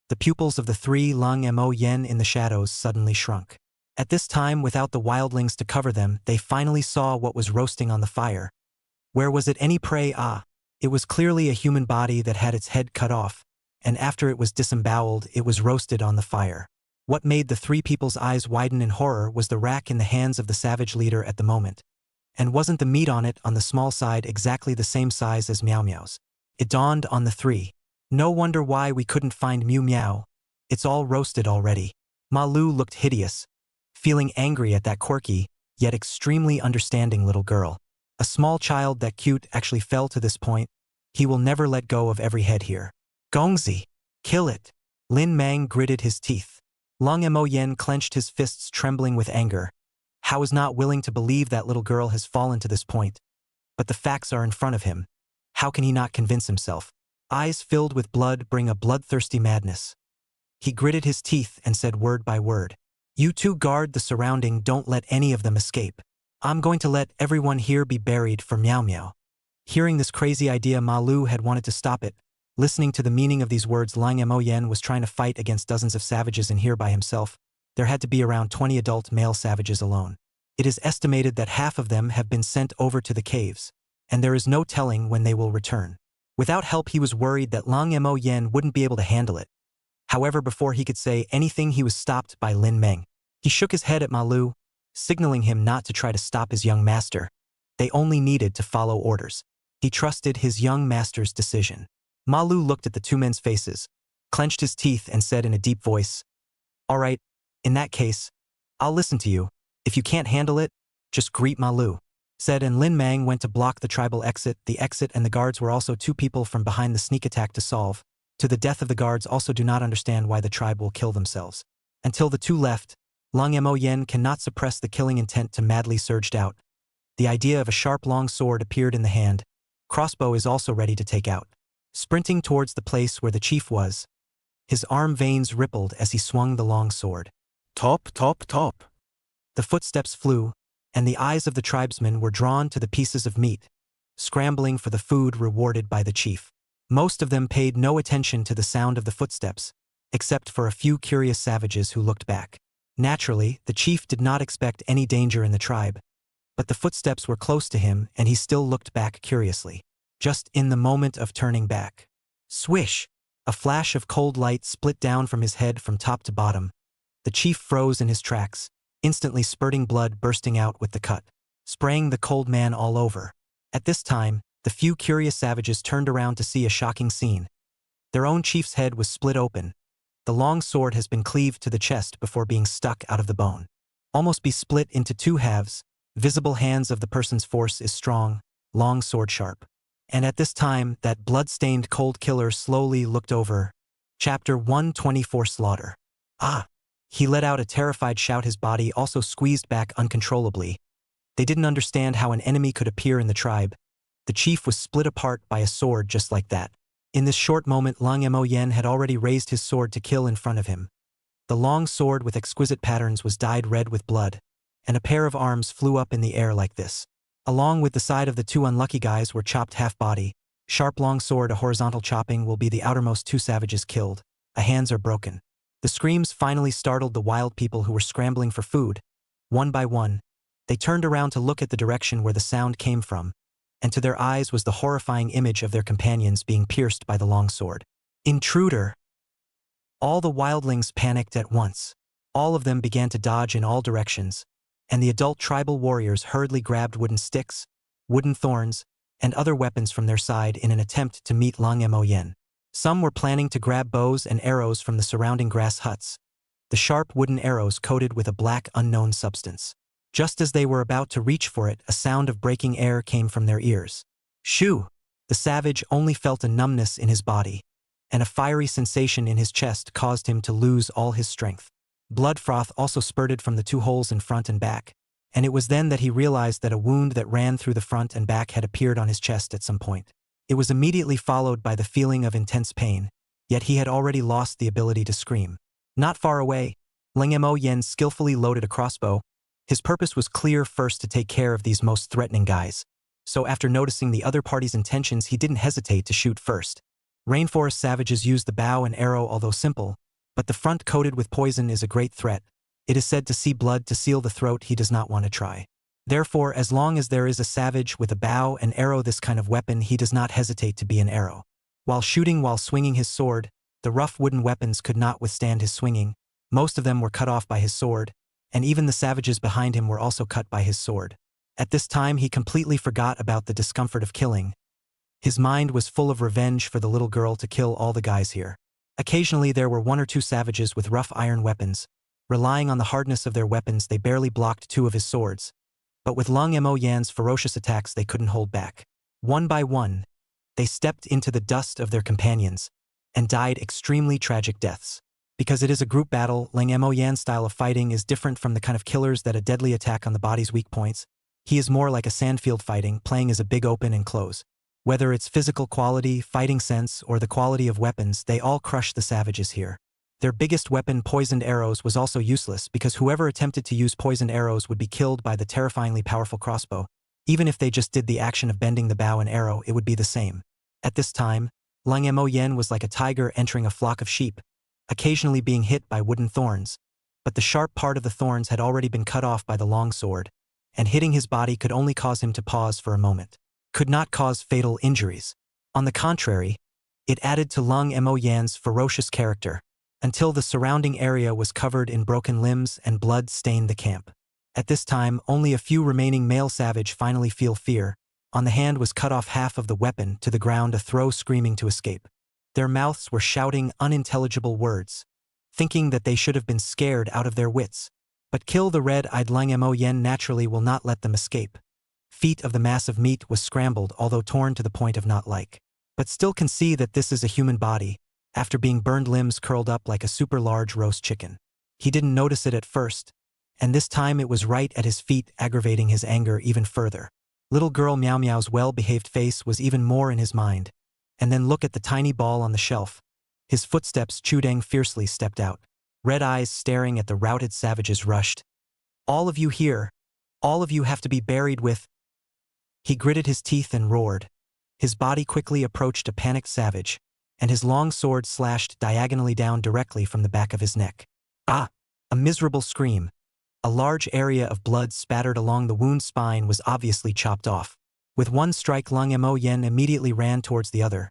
the pupils of the 3 Lang Mo Yen in the shadows suddenly shrunk. At this time, without the wildlings to cover them, they finally saw what was roasting on the fire. Where was it any prey? It was clearly a human body that had its head cut off, and after it was disemboweled, it was roasted on the fire. What made the 3 people's eyes widen in horror was the rack in the hands of the savage leader at the moment. And wasn't the meat on it, on the small side, exactly the same size as Meow Meow's? It dawned on the 3. No wonder why we couldn't find Mew Meow. It's all roasted already. Ma Lu looked hideous, feeling angry at that quirky, yet extremely understanding little girl. A small child that cute actually fell to this point. He will never let go of every head here. Gongzi! Kill it! Lin Mang gritted his teeth. Lang Mo Yen clenched his fists, trembling with anger. Hao is not willing to believe that little girl has fallen to this point. But the facts are in front of him. How can he not convince himself? Eyes filled with blood bring a bloodthirsty madness. He gritted his teeth and said word by word. You 2 guard the surrounding, don't let any of them escape. I'm going to let everyone here be buried for Meow Meow. Hearing this crazy idea, Ma Lu had wanted to stop it. Listening to the meaning of these words, Lang Mo Yen was trying to fight against dozens of savages in here by himself. There had to be around 20 adult male savages alone. It is estimated that half of them have been sent over to the caves, and there is no telling when they will return. Without help, he was worried that Lang Mo Yen wouldn't be able to handle it. However, before he could say anything, he was stopped by Lin Meng. He shook his head at Ma Lu, signaling him not to try to stop his young master. They only needed to follow orders. He trusted his young master's decision. Ma Lu looked at the 2 men's faces, clenched his teeth and said in a deep voice, "All right, in that case, I'll listen to you. If you can't handle it, just greet Ma Lu." said, and Lin Mang went to block the tribal exit. The exit and the guards were also two people from behind the sneak attack to solve. To the death of the guards also do not understand why the tribe will kill themselves. Until the two left, Lang Mo Yen cannot suppress the killing intent to madly surged out. The idea of a sharp long sword appeared in the hand. Crossbow is also ready to take out. Sprinting towards the place where the chief was, his arm veins rippled as he swung the long sword. Top, top, top. The footsteps flew, and the eyes of the tribesmen were drawn to the pieces of meat, scrambling for the food rewarded by the chief. Most of them paid no attention to the sound of the footsteps, except for a few curious savages who looked back. Naturally, the chief did not expect any danger in the tribe, but the footsteps were close to him and he still looked back curiously. Just in the moment of turning back. Swish! A flash of cold light split down from his head from top to bottom. The chief froze in his tracks, instantly spurting blood bursting out with the cut, spraying the cold man all over. At this time, the few curious savages turned around to see a shocking scene. Their own chief's head was split open. The long sword has been cleaved to the chest before being stuck out of the bone. Almost be split into two halves. Visible hands of the person's force is strong, long sword sharp. And at this time, that blood-stained cold killer slowly looked over. Chapter 124 Slaughter. Ah! He let out a terrified shout, his body also squeezed back uncontrollably. They didn't understand how an enemy could appear in the tribe. The chief was split apart by a sword just like that. In this short moment, Lang Mo Yen had already raised his sword to kill in front of him. The long sword with exquisite patterns was dyed red with blood, and a pair of arms flew up in the air like this. Along with the side of the two unlucky guys were chopped half-body. Sharp long sword, a horizontal chopping will be the outermost two savages killed. Hands are broken. The screams finally startled the wild people who were scrambling for food. One by one, they turned around to look at the direction where the sound came from, and to their eyes was the horrifying image of their companions being pierced by the long sword. Intruder! All the wildlings panicked at once. All of them began to dodge in all directions, and the adult tribal warriors hurriedly grabbed wooden sticks, wooden thorns, and other weapons from their side in an attempt to meet Lang Mo Yen. Some were planning to grab bows and arrows from the surrounding grass huts, the sharp wooden arrows coated with a black unknown substance. Just as they were about to reach for it, a sound of breaking air came from their ears. Shoo! The savage only felt a numbness in his body, and a fiery sensation in his chest caused him to lose all his strength. Blood froth also spurted from the two holes in front and back, and it was then that he realized that a wound that ran through the front and back had appeared on his chest at some point. It was immediately followed by the feeling of intense pain, yet he had already lost the ability to scream. Not far away, Lang Mo Yen skillfully loaded a crossbow. His purpose was clear: first to take care of these most threatening guys. So after noticing the other party's intentions, he didn't hesitate to shoot first. Rainforest savages use the bow and arrow, although simple, but the front coated with poison is a great threat. It is said to see blood to seal the throat. He does not want to try. Therefore, as long as there is a savage with a bow and arrow, this kind of weapon, he does not hesitate to be an arrow. While shooting, while swinging his sword, the rough wooden weapons could not withstand his swinging. Most of them were cut off by his sword, and even the savages behind him were also cut by his sword. At this time, he completely forgot about the discomfort of killing. His mind was full of revenge for the little girl to kill all the guys here. Occasionally there were one or two savages with rough iron weapons. Relying on the hardness of their weapons, they barely blocked two of his swords. But with Lang Mo Yan's ferocious attacks, they couldn't hold back. One by one, they stepped into the dust of their companions and died extremely tragic deaths. Because it is a group battle, Lang Mo Yan's style of fighting is different from the kind of killers that a deadly attack on the body's weak points. He is more like a sandfield fighting, playing as a big open and close. Whether it's physical quality, fighting sense, or the quality of weapons, they all crush the savages here. Their biggest weapon, poisoned arrows, was also useless because whoever attempted to use poisoned arrows would be killed by the terrifyingly powerful crossbow. Even if they just did the action of bending the bow and arrow, it would be the same. At this time, Lang Mo Yen was like a tiger entering a flock of sheep, occasionally being hit by wooden thorns, but the sharp part of the thorns had already been cut off by the long sword, and hitting his body could only cause him to pause for a moment. Could not cause fatal injuries. On the contrary, it added to Lang Mo Yan's ferocious character, until the surrounding area was covered in broken limbs and blood stained the camp. At this time, only a few remaining male savage finally feel fear. On the hand was cut off half of the weapon to the ground, a throw, screaming to escape. Their mouths were shouting unintelligible words, thinking that they should have been scared out of their wits. But kill the red-eyed Lang Mo Yen naturally will not let them escape. feet of the mass of meat was scrambled, although torn to the point of not like. But still can see that this is a human body, after being burned, limbs curled up like a super large roast chicken. He didn't notice it at first, and this time it was right at his feet, aggravating his anger even further. Little girl Meow Meow's well-behaved face was even more in his mind. And then look at the tiny ball on the shelf. His footsteps, Chudeng fiercely stepped out. Red eyes staring at the routed savages rushed. All of you here. All of you have to be buried with. He gritted his teeth and roared. His body quickly approached a panicked savage, and his long sword slashed diagonally down directly from the back of his neck. Ah! A miserable scream. A large area of blood spattered along the wound's spine was obviously chopped off. With one strike, Lang Mo Yen immediately ran towards the other.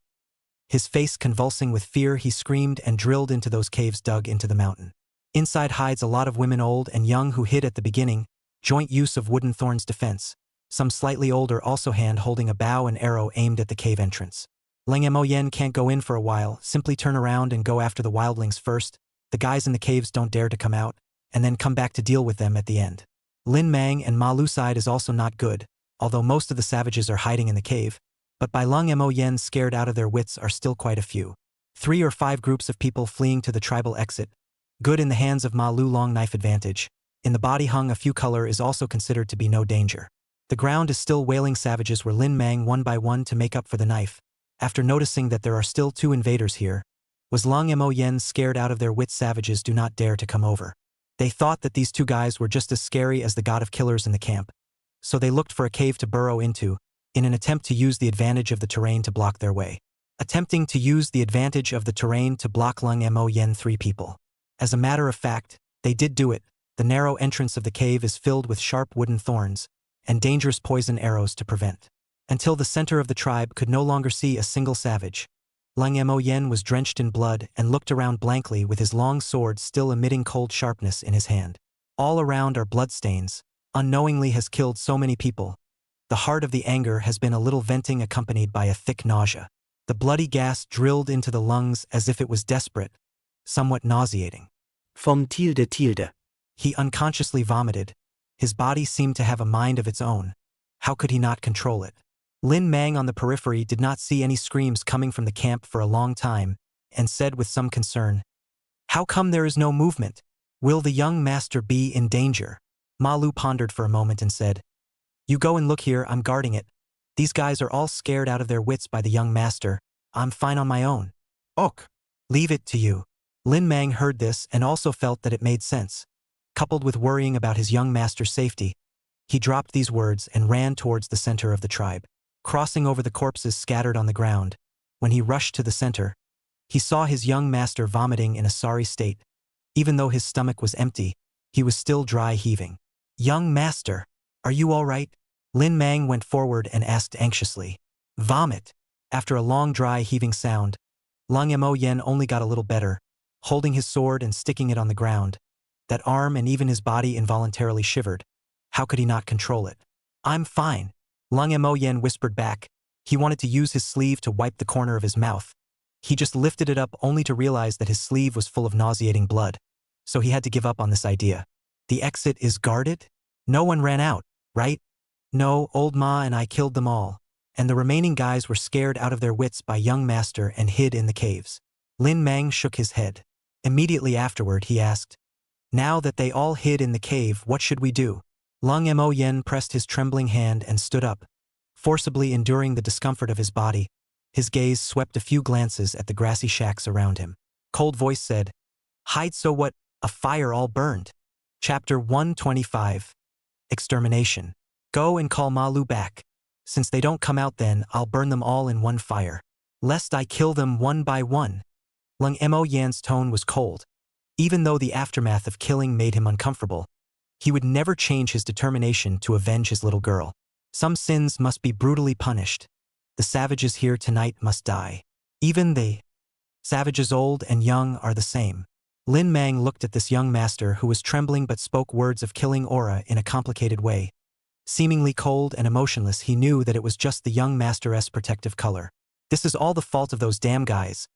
His face convulsing with fear, he screamed and drilled into those caves dug into the mountain. Inside hides a lot of women, old and young, who hid at the beginning, joint use of wooden thorns defense. Some slightly older also hand holding a bow and arrow aimed at the cave entrance. Lang Mo Yen can't go in for a while, simply turn around and go after the wildlings first. The guys in the caves don't dare to come out, and then come back to deal with them at the end. Lin Mang and Ma Lu's side is also not good, although most of the savages are hiding in the cave, but by Lang Mo Yen scared out of their wits are still quite a few. 3 or 5 groups of people fleeing to the tribal exit. Good in the hands of Ma Lu, long knife advantage. In the body hung a few color is also considered to be no danger. The ground is still wailing savages were Lin Mang one by one to make up for the knife. After noticing that there are still 2 invaders here, was Lang Mo Yen scared out of their wits. Savages do not dare to come over. They thought that these 2 guys were just as scary as the god of killers in the camp, so they looked for a cave to burrow into, in an attempt to use the advantage of the terrain to block their way. Attempting to use the advantage of the terrain to block Lang Mo Yen 3 people. As a matter of fact, they did do it. The narrow entrance of the cave is filled with sharp wooden thorns and dangerous poison arrows to prevent. Until the center of the tribe could no longer see a single savage, Lang Mo Yen was drenched in blood and looked around blankly with his long sword still emitting cold sharpness in his hand. All around are bloodstains. Unknowingly has killed so many people. The heart of the anger has been a little venting accompanied by a thick nausea. The bloody gas drilled into the lungs as if it was desperate, somewhat nauseating. Vom tilde. He unconsciously vomited. His body seemed to have a mind of its own. How could he not control it? Lin Mang on the periphery did not see any screams coming from the camp for a long time, and said with some concern, "How come there is no movement? Will the young master be in danger?" Ma Lu pondered for a moment and said, "You go and look here, I'm guarding it. These guys are all scared out of their wits by the young master. I'm fine on my own." Ok. "Leave it to you." Lin Mang heard this and also felt that it made sense. Coupled with worrying about his young master's safety, he dropped these words and ran towards the center of the tribe. Crossing over the corpses scattered on the ground, when he rushed to the center, he saw his young master vomiting in a sorry state. Even though his stomach was empty, he was still dry heaving. "Young master, are you all right?" Lin Mang went forward and asked anxiously. "Vomit." After a long dry heaving sound, Lang Mo Yen only got a little better, holding his sword and sticking it on the ground. That arm and even his body involuntarily shivered. How could he not control it? "I'm fine." Lang Mo Yen whispered back. He wanted to use his sleeve to wipe the corner of his mouth. He just lifted it up only to realize that his sleeve was full of nauseating blood. So he had to give up on this idea. "The exit is guarded? No one ran out, right?" "No, old Ma and I killed them all, and the remaining guys were scared out of their wits by young master and hid in the caves." Lin Mang shook his head. Immediately afterward he asked, "Now that they all hid in the cave, what should we do?" Lang Mo Yen pressed his trembling hand and stood up, forcibly enduring the discomfort of his body. His gaze swept a few glances at the grassy shacks around him. Cold voice said, "Hide so what? A fire all burned." Chapter 125. Extermination. "Go and call Ma Lu back. Since they don't come out, then I'll burn them all in one fire. Lest I kill them one by one." Lang Mo Yan's tone was cold. Even though the aftermath of killing made him uncomfortable, he would never change his determination to avenge his little girl. Some sins must be brutally punished. The savages here tonight must die. Even the savages old and young are the same. Lin Mang looked at this young master who was trembling but spoke words of killing aura in a complicated way. Seemingly cold and emotionless, he knew that it was just the young master's protective color. This is all the fault of those damn guys.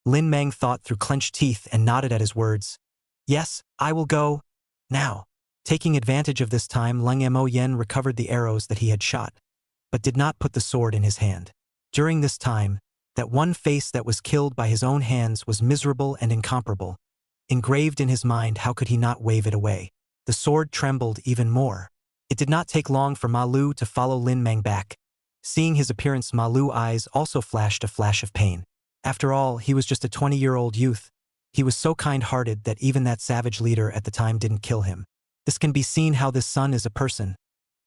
Lin Mang thought through clenched teeth and nodded at his words. "Yes, I will go. Now." Taking advantage of this time, Lung Mo Yen recovered the arrows that he had shot, but did not put the sword in his hand. During this time, that one face that was killed by his own hands was miserable and incomparable. Engraved in his mind, how could he not wave it away? The sword trembled even more. It did not take long for Ma Lu to follow Lin Mang back. Seeing his appearance, Ma Lu's eyes also flashed a flash of pain. After all, he was just a 20-year-old youth. He was so kind-hearted that even that savage leader at the time didn't kill him. This can be seen how this son is a person.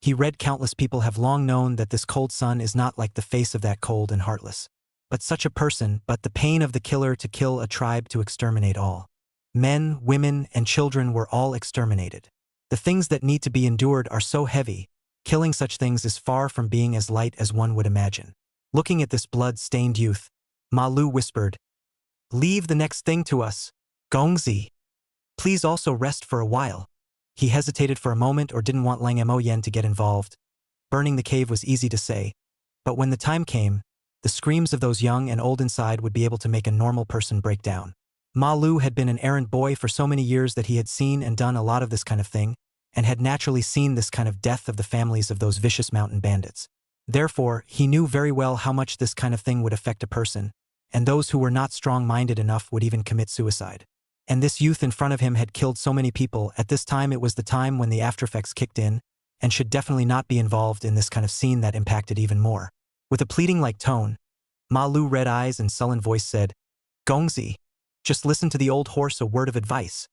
He read countless people have long known that this cold son is not like the face of that cold and heartless. But such a person, but the pain of the killer to kill a tribe to exterminate all. Men, women, and children were all exterminated. The things that need to be endured are so heavy. Killing such things is far from being as light as one would imagine. Looking at this blood-stained youth, Ma Lu whispered, "Leave the next thing to us, Gongzi. Please also rest for a while." He hesitated for a moment or didn't want Lang Mo Yen to get involved. Burning the cave was easy to say, but when the time came, the screams of those young and old inside would be able to make a normal person break down. Ma Lu had been an errand boy for so many years that he had seen and done a lot of this kind of thing, and had naturally seen this kind of death of the families of those vicious mountain bandits. Therefore, he knew very well how much this kind of thing would affect a person, and those who were not strong-minded enough would even commit suicide. And this youth in front of him had killed so many people. At this time, it was the time when the aftereffects kicked in, and should definitely not be involved in this kind of scene that impacted even more. With a pleading-like tone, Ma Lu's red eyes and sullen voice said, "Gongzi, just listen to the old horse a word of advice.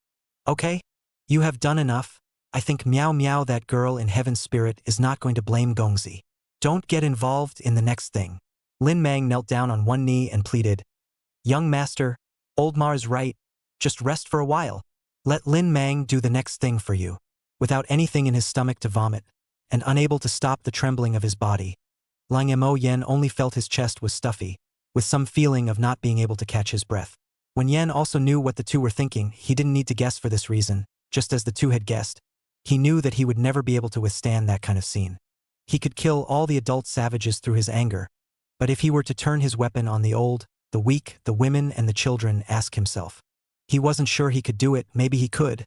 Okay? You have done enough. I think Miao Miao, that girl in heaven's spirit, is not going to blame Gongzi. Don't get involved in the next thing." Lin Mang knelt down on one knee and pleaded, "Young master, old Ma is right. Just rest for a while. Let Lin Mang do the next thing for you." Without anything in his stomach to vomit, and unable to stop the trembling of his body, Lang Mo Yen only felt his chest was stuffy, with some feeling of not being able to catch his breath. When Yen also knew what the two were thinking, he didn't need to guess for this reason, just as the two had guessed. He knew that he would never be able to withstand that kind of scene. He could kill all the adult savages through his anger, but if he were to turn his weapon on the old, the weak, the women, and the children, ask himself. He wasn't sure he could do it. Maybe he could,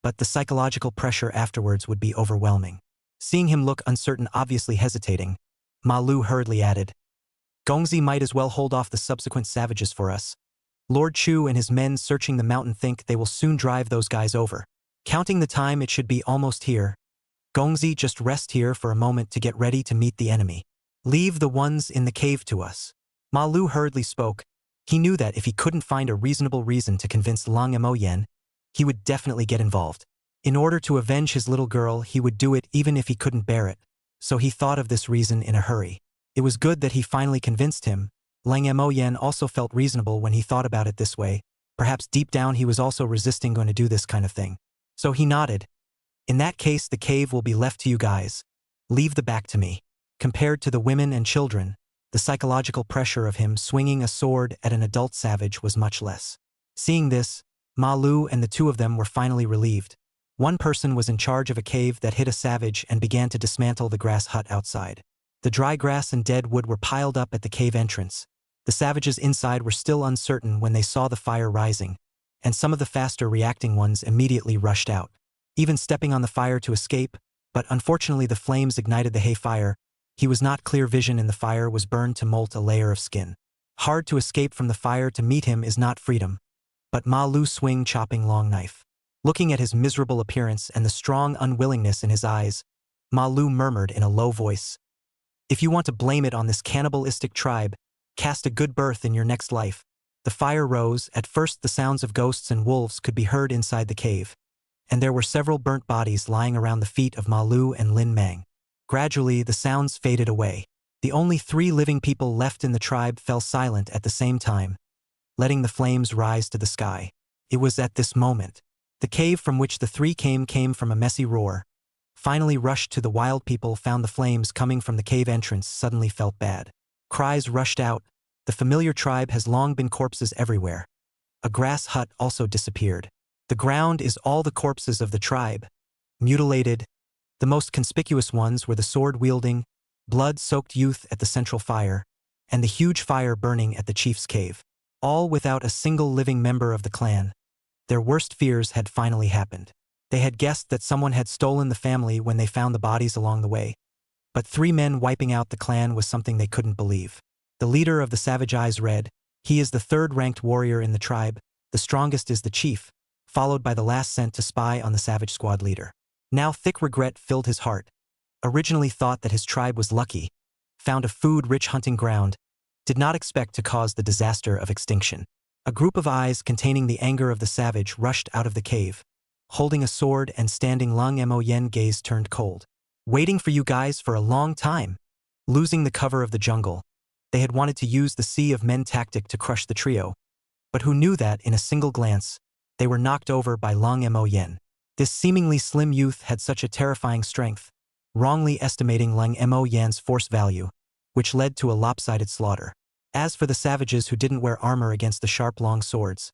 but the psychological pressure afterwards would be overwhelming. Seeing him look uncertain, obviously hesitating, Ma Lu hurriedly added, "Gongzi might as well hold off the subsequent savages for us. Lord Chu and his men searching the mountain think they will soon drive those guys over. Counting the time, it should be almost here. Gongzi, just rest here for a moment to get ready to meet the enemy. Leave the ones in the cave to us." Ma Lu hurriedly spoke. He knew that if he couldn't find a reasonable reason to convince Lang Mo Yen, he would definitely get involved. In order to avenge his little girl, he would do it even if he couldn't bear it. So he thought of this reason in a hurry. It was good that he finally convinced him. Lang Mo Yen also felt reasonable when he thought about it this way. Perhaps deep down he was also resisting going to do this kind of thing. So he nodded. "In that case, the cave will be left to you guys. Leave the back to me." Compared to the women and children, the psychological pressure of him swinging a sword at an adult savage was much less. Seeing this, Ma Lu and the two of them were finally relieved. One person was in charge of a cave that hid a savage and began to dismantle the grass hut outside. The dry grass and dead wood were piled up at the cave entrance. The savages inside were still uncertain when they saw the fire rising, and some of the faster reacting ones immediately rushed out, even stepping on the fire to escape, but unfortunately the flames ignited the hay fire. He was not clear vision and the fire was burned to molt a layer of skin. Hard to escape from the fire. To meet him is not freedom, but Ma Lu swing chopping long knife. Looking at his miserable appearance and the strong unwillingness in his eyes, Ma Lu murmured in a low voice, "If you want to blame it on this cannibalistic tribe, cast a good berth in your next life." The fire rose. At first the sounds of ghosts and wolves could be heard inside the cave, and there were several burnt bodies lying around the feet of Ma Lu and Lin Mang. Gradually the sounds faded away. The only 3 living people left in the tribe fell silent at the same time, letting the flames rise to the sky. It was at this moment the cave from which the 3 came from a messy roar. Finally rushed to the wild people found the flames coming from the cave entrance suddenly felt bad. Cries rushed out. The familiar tribe has long been corpses everywhere. A grass hut also disappeared. The ground is all the corpses of the tribe, mutilated. The most conspicuous ones were the sword-wielding, blood-soaked youth at the central fire, and the huge fire burning at the chief's cave. All without a single living member of the clan. Their worst fears had finally happened. They had guessed that someone had stolen the family when they found the bodies along the way. But 3 men wiping out the clan was something they couldn't believe. The leader of the Savage Eyes read, "He is the 3rd-ranked warrior in the tribe, the strongest is the chief," followed by the last sent to spy on the Savage Squad leader. Now thick regret filled his heart. Originally thought that his tribe was lucky, found a food-rich hunting ground, did not expect to cause the disaster of extinction. A group of eyes containing the anger of the savage rushed out of the cave. Holding a sword and standing Lung Mo Yen gaze turned cold. "Waiting for you guys for a long time." Losing the cover of the jungle, they had wanted to use the Sea of Men tactic to crush the trio. But who knew that, in a single glance, they were knocked over by Lung Mo Yen. This seemingly slim youth had such a terrifying strength, wrongly estimating Lung Mo Yan's force value, which led to a lopsided slaughter. As for the savages who didn't wear armor against the sharp long swords,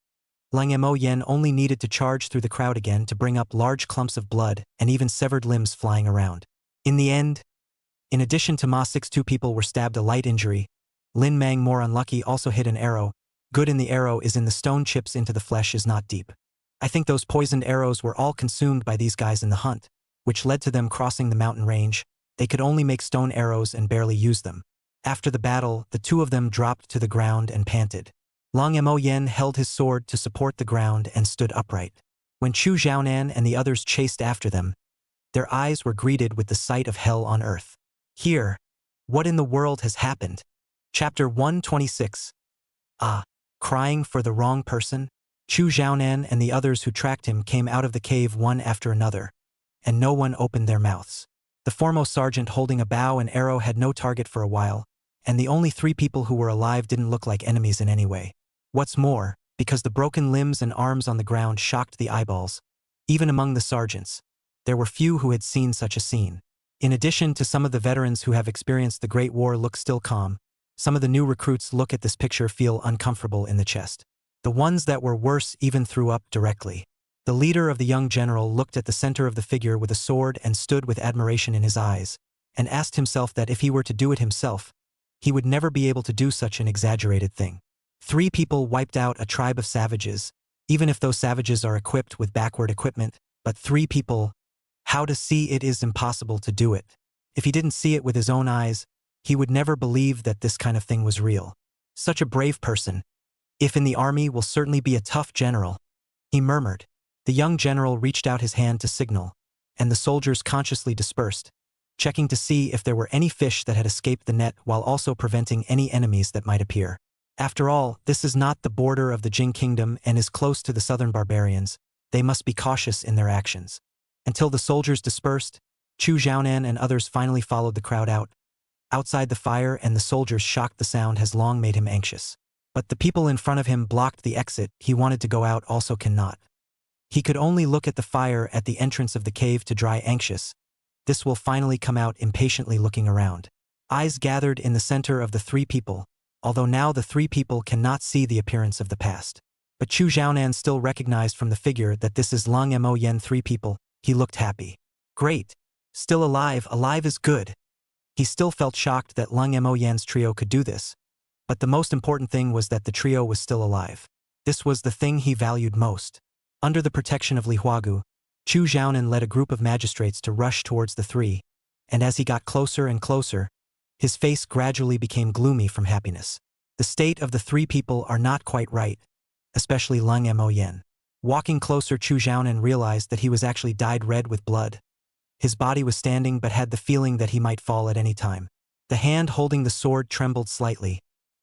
Lung Mo Yen only needed to charge through the crowd again to bring up large clumps of blood and even severed limbs flying around. In the end, in addition to Ma 6, 2 people were stabbed a light injury. Lin Mang, more unlucky, also hit an arrow. Good in the arrow is in the stone, chips into the flesh is not deep. I think those poisoned arrows were all consumed by these guys in the hunt, which led to them crossing the mountain range. They could only make stone arrows and barely use them. After the battle, the 2 of them dropped to the ground and panted. Lung Mo Yen held his sword to support the ground and stood upright. When Chu Xiaonan and the others chased after them, their eyes were greeted with the sight of hell on earth. Here, what in the world has happened? Chapter 126. Crying for the wrong person? Chu Xiaonan and the others who tracked him came out of the cave one after another, and no one opened their mouths. The foremost sergeant holding a bow and arrow had no target for a while, and the only 3 people who were alive didn't look like enemies in any way. What's more, because the broken limbs and arms on the ground shocked the eyeballs, even among the sergeants, there were few who had seen such a scene. In addition to some of the veterans who have experienced the Great War look still calm, some of the new recruits look at this picture feel uncomfortable in the chest. The ones that were worse even threw up directly. The leader of the young general looked at the center of the figure with a sword and stood with admiration in his eyes, and asked himself that if he were to do it himself, he would never be able to do such an exaggerated thing. 3 people wiped out a tribe of savages, even if those savages are equipped with backward equipment, but 3 people, how to see it is impossible to do it. If he didn't see it with his own eyes, he would never believe that this kind of thing was real. Such a brave person, if in the army, will certainly be a tough general, he murmured. The young general reached out his hand to signal, and the soldiers consciously dispersed, checking to see if there were any fish that had escaped the net while also preventing any enemies that might appear. After all, this is not the border of the Jing Kingdom and is close to the southern barbarians. They must be cautious in their actions. Until the soldiers dispersed, Chu Xiaonan and others finally followed the crowd out. Outside the fire and the soldiers shocked the sound has long made him anxious. But the people in front of him blocked the exit. He wanted to go out also cannot. He could only look at the fire at the entrance of the cave to dry anxious. This will finally come out, impatiently looking around. Eyes gathered in the center of the 3 people, although now the 3 people cannot see the appearance of the past. But Chu Xiaonan still recognized from the figure that this is Lung Mo Yen. 3 people. He looked happy. Great. Still alive. Alive is good. He still felt shocked that Lung Mo Yan's trio could do this. But the most important thing was that the trio was still alive. This was the thing he valued most. Under the protection of Li Huagu, Chu Xiaonan led a group of magistrates to rush towards the 3, and as he got closer and closer, his face gradually became gloomy from happiness. The state of the 3 people are not quite right, especially Lung Mo Yen. Walking closer, Chu Xiaonan realized that he was actually dyed red with blood. His body was standing but had the feeling that he might fall at any time. The hand holding the sword trembled slightly,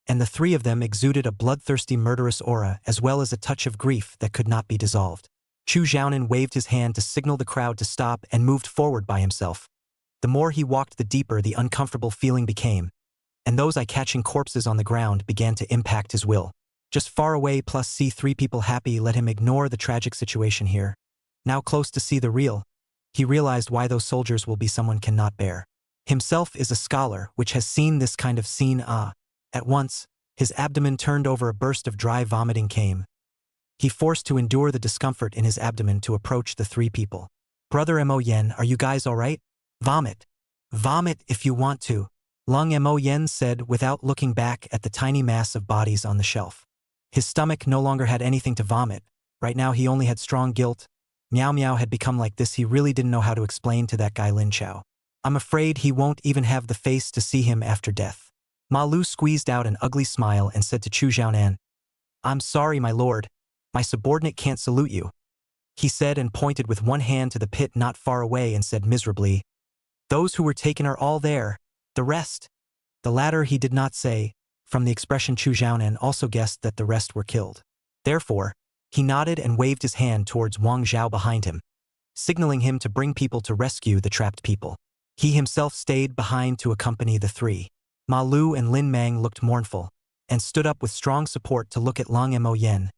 and the 3 of them exuded a bloodthirsty murderous aura as well as a touch of grief that could not be dissolved. Chu Xiaonan waved his hand to signal the crowd to stop and moved forward by himself. The more he walked, the deeper the uncomfortable feeling became, and those eye-catching corpses on the ground began to impact his will. Just far away plus see 3 people happy let him ignore the tragic situation here. Now close to see the real, he realized why those soldiers will be someone cannot bear. Himself is a scholar which has seen this kind of scene. At once, his abdomen turned over, a burst of dry vomiting came. He forced to endure the discomfort in his abdomen to approach the 3 people. Brother Mo Yen, are you guys all right? Vomit. Vomit if you want to, Lung Mo Yen said without looking back at the tiny mass of bodies on the shelf. His stomach no longer had anything to vomit. Right now he only had strong guilt, Meow Meow had become like this. He really didn't know how to explain to that guy Lin Chao. I'm afraid he won't even have the face to see him after death. Ma Lu squeezed out an ugly smile and said to Chu Xiaonan, I'm sorry, my lord. My subordinate can't salute you. He said and pointed with one hand to the pit not far away and said miserably, Those who were taken are all there. The rest. The latter he did not say. From the expression Chu Xiaonan also guessed that the rest were killed. Therefore, he nodded and waved his hand towards Wang Zhao behind him, signaling him to bring people to rescue the trapped people. He himself stayed behind to accompany the three. Ma Lu and Lin Mang looked mournful, and stood up with strong support to look at Lang Mo Yen,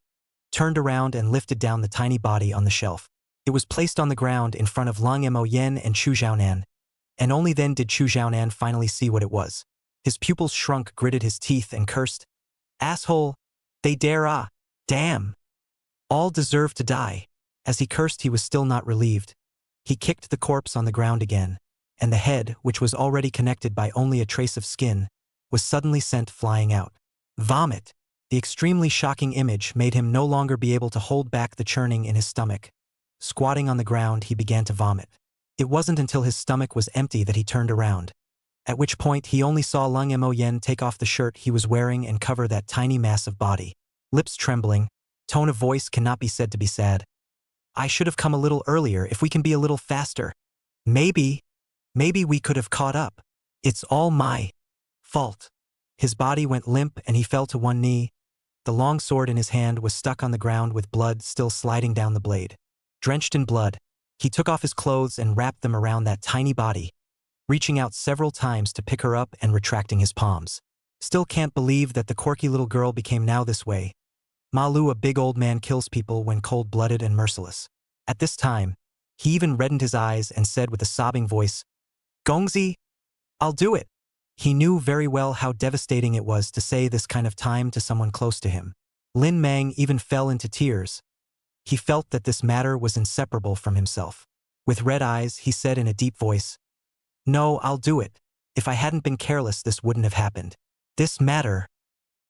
turned around and lifted down the tiny body on the shelf. It was placed on the ground in front of Lang Mo Yen and Chu Xiaonan, and only then did Chu Xiaonan finally see what it was. His pupils shrunk, gritted his teeth, and cursed, Asshole! They dare damn! All deserve to die. As he cursed, he was still not relieved. He kicked the corpse on the ground again, and the head, which was already connected by only a trace of skin, was suddenly sent flying out. Vomit! The extremely shocking image made him no longer be able to hold back the churning in his stomach. Squatting on the ground, he began to vomit. It wasn't until his stomach was empty that he turned around, at which point he only saw Lang Mo Yen take off the shirt he was wearing and cover that tiny mass of body. Lips trembling, tone of voice cannot be said to be sad. I should have come a little earlier. If we can be a little faster. Maybe we could have caught up. It's all my fault. His body went limp and he fell to one knee. The long sword in his hand was stuck on the ground with blood still sliding down the blade. Drenched in blood, he took off his clothes and wrapped them around that tiny body, reaching out several times to pick her up and retracting his palms. Still can't believe that the quirky little girl became now this way. Ma Lu, a big old man, kills people when cold-blooded and merciless. At this time, he even reddened his eyes and said with a sobbing voice, Gongzi, I'll do it. He knew very well how devastating it was to say this kind of time to someone close to him. Lin Mang even fell into tears. He felt that this matter was inseparable from himself. With red eyes, he said in a deep voice, No, I'll do it. If I hadn't been careless, this wouldn't have happened. This matter.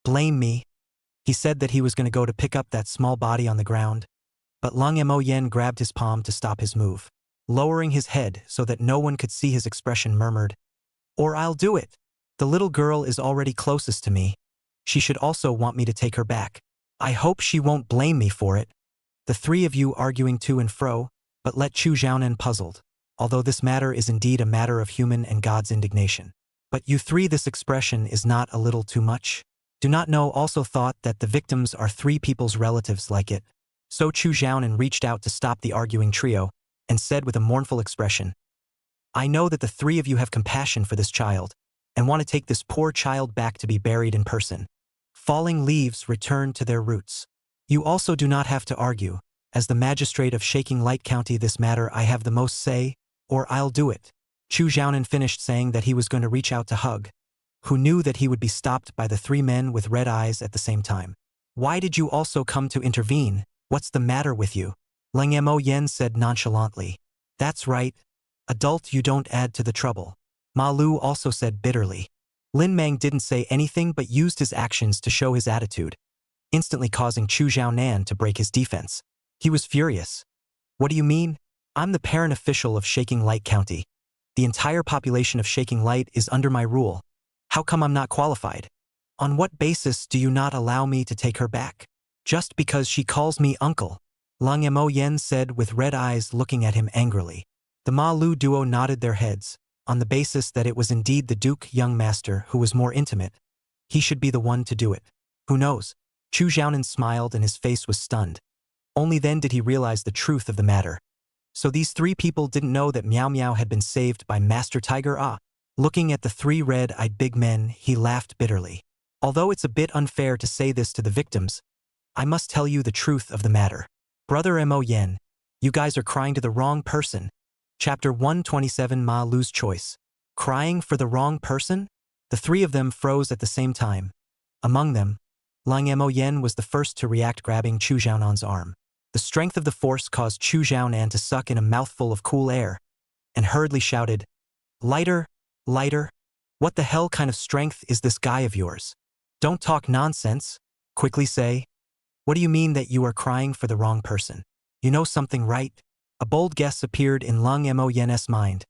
Blame me. He said that he was going to go to pick up that small body on the ground, but Lang Mo Yen grabbed his palm to stop his move. Lowering his head so that no one could see his expression, murmured, Or I'll do it. The little girl is already closest to me. She should also want me to take her back. I hope she won't blame me for it. The three of you arguing to and fro, but let Chu Xiaonan puzzled, although this matter is indeed a matter of human and God's indignation. But you three, this expression is not a little too much? Do not know also thought that the victims are three people's relatives like it. So Chu Xiaonan reached out to stop the arguing trio, and said with a mournful expression, I know that the three of you have compassion for this child, and want to take this poor child back to be buried in person. Falling leaves return to their roots. You also do not have to argue. As the magistrate of Shaking Light County, this matter I have the most say, or I'll do it. Chu Xiaonan finished saying that he was going to reach out to Hug, who knew that he would be stopped by the three men with red eyes at the same time. Why did you also come to intervene? What's the matter with you? Lang Mo Yen said nonchalantly. That's right. Adult, you don't add to the trouble. Ma Lu also said bitterly. Lin Mang didn't say anything but used his actions to show his attitude, instantly causing Chu Xiaonan to break his defense. He was furious. What do you mean? I'm the parent official of Shaking Light County. The entire population of Shaking Light is under my rule. How come I'm not qualified? On what basis do you not allow me to take her back? Just because she calls me uncle. Lang Mo Yen said with red eyes looking at him angrily. The Ma Lu duo nodded their heads, on the basis that it was indeed the Duke young master who was more intimate. He should be the one to do it. Who knows? Chu Xiaonan smiled and his face was stunned. Only then did he realize the truth of the matter. So these three people didn't know that Meow Meow had been saved by Master Tiger Ah. Looking at the three red-eyed big men, he laughed bitterly. Although it's a bit unfair to say this to the victims, I must tell you the truth of the matter. Brother Mo Yen, you guys are crying to the wrong person. Chapter 127, Ma Lu's Choice. Crying for the wrong person? The three of them froze at the same time. Among them, Lang Mo Yen was the first to react, grabbing Chu Xiaonan's arm. The strength of the force caused Chu Xiaonan to suck in a mouthful of cool air, and hurriedly shouted, Lighter, lighter. What the hell kind of strength is this guy of yours? Don't talk nonsense. Quickly say. What do you mean that you are crying for the wrong person? You know something, right? A bold guess appeared in Lung Mo Yen's mind,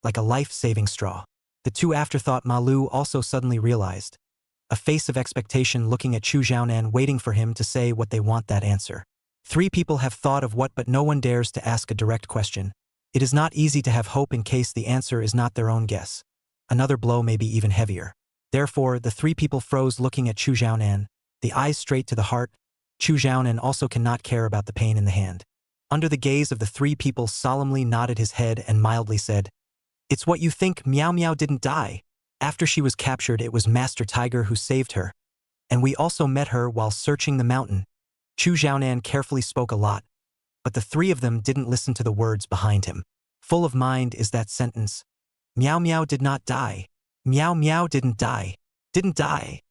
like a life-saving straw. The two afterthought Ma Lu also suddenly realized, a face of expectation looking at Chu Xiaonan waiting for him to say what they want that answer. Three people have thought of what but no one dares to ask a direct question. It is not easy to have hope in case the answer is not their own guess. Another blow may be even heavier. Therefore, the three people froze looking at Chu Xiaonan, the eyes straight to the heart. Chu Xiaonan also cannot care about the pain in the hand. Under the gaze of the three people solemnly nodded his head and mildly said, "It's what you think, Meow Meow didn't die. After she was captured it was Master Tiger who saved her. And we also met her while searching the mountain." Chu Xiaonan carefully spoke a lot, but the three of them didn't listen to the words behind him. Full of mind is that sentence. Meow Meow did not die. Meow Meow didn't die. Didn't die.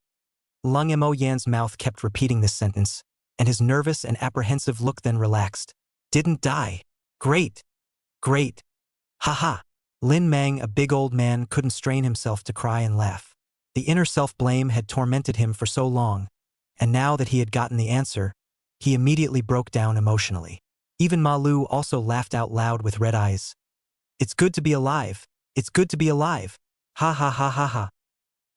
Lung Mo Yan's mouth kept repeating this sentence, and his nervous and apprehensive look then relaxed. Didn't die. Great. Great. Ha. Lin Mang, a big old man, couldn't strain himself to cry and laugh. The inner self-blame had tormented him for so long, and now that he had gotten the answer, he immediately broke down emotionally. Even Ma Lu also laughed out loud with red eyes. It's good to be alive. It's good to be alive. Ha.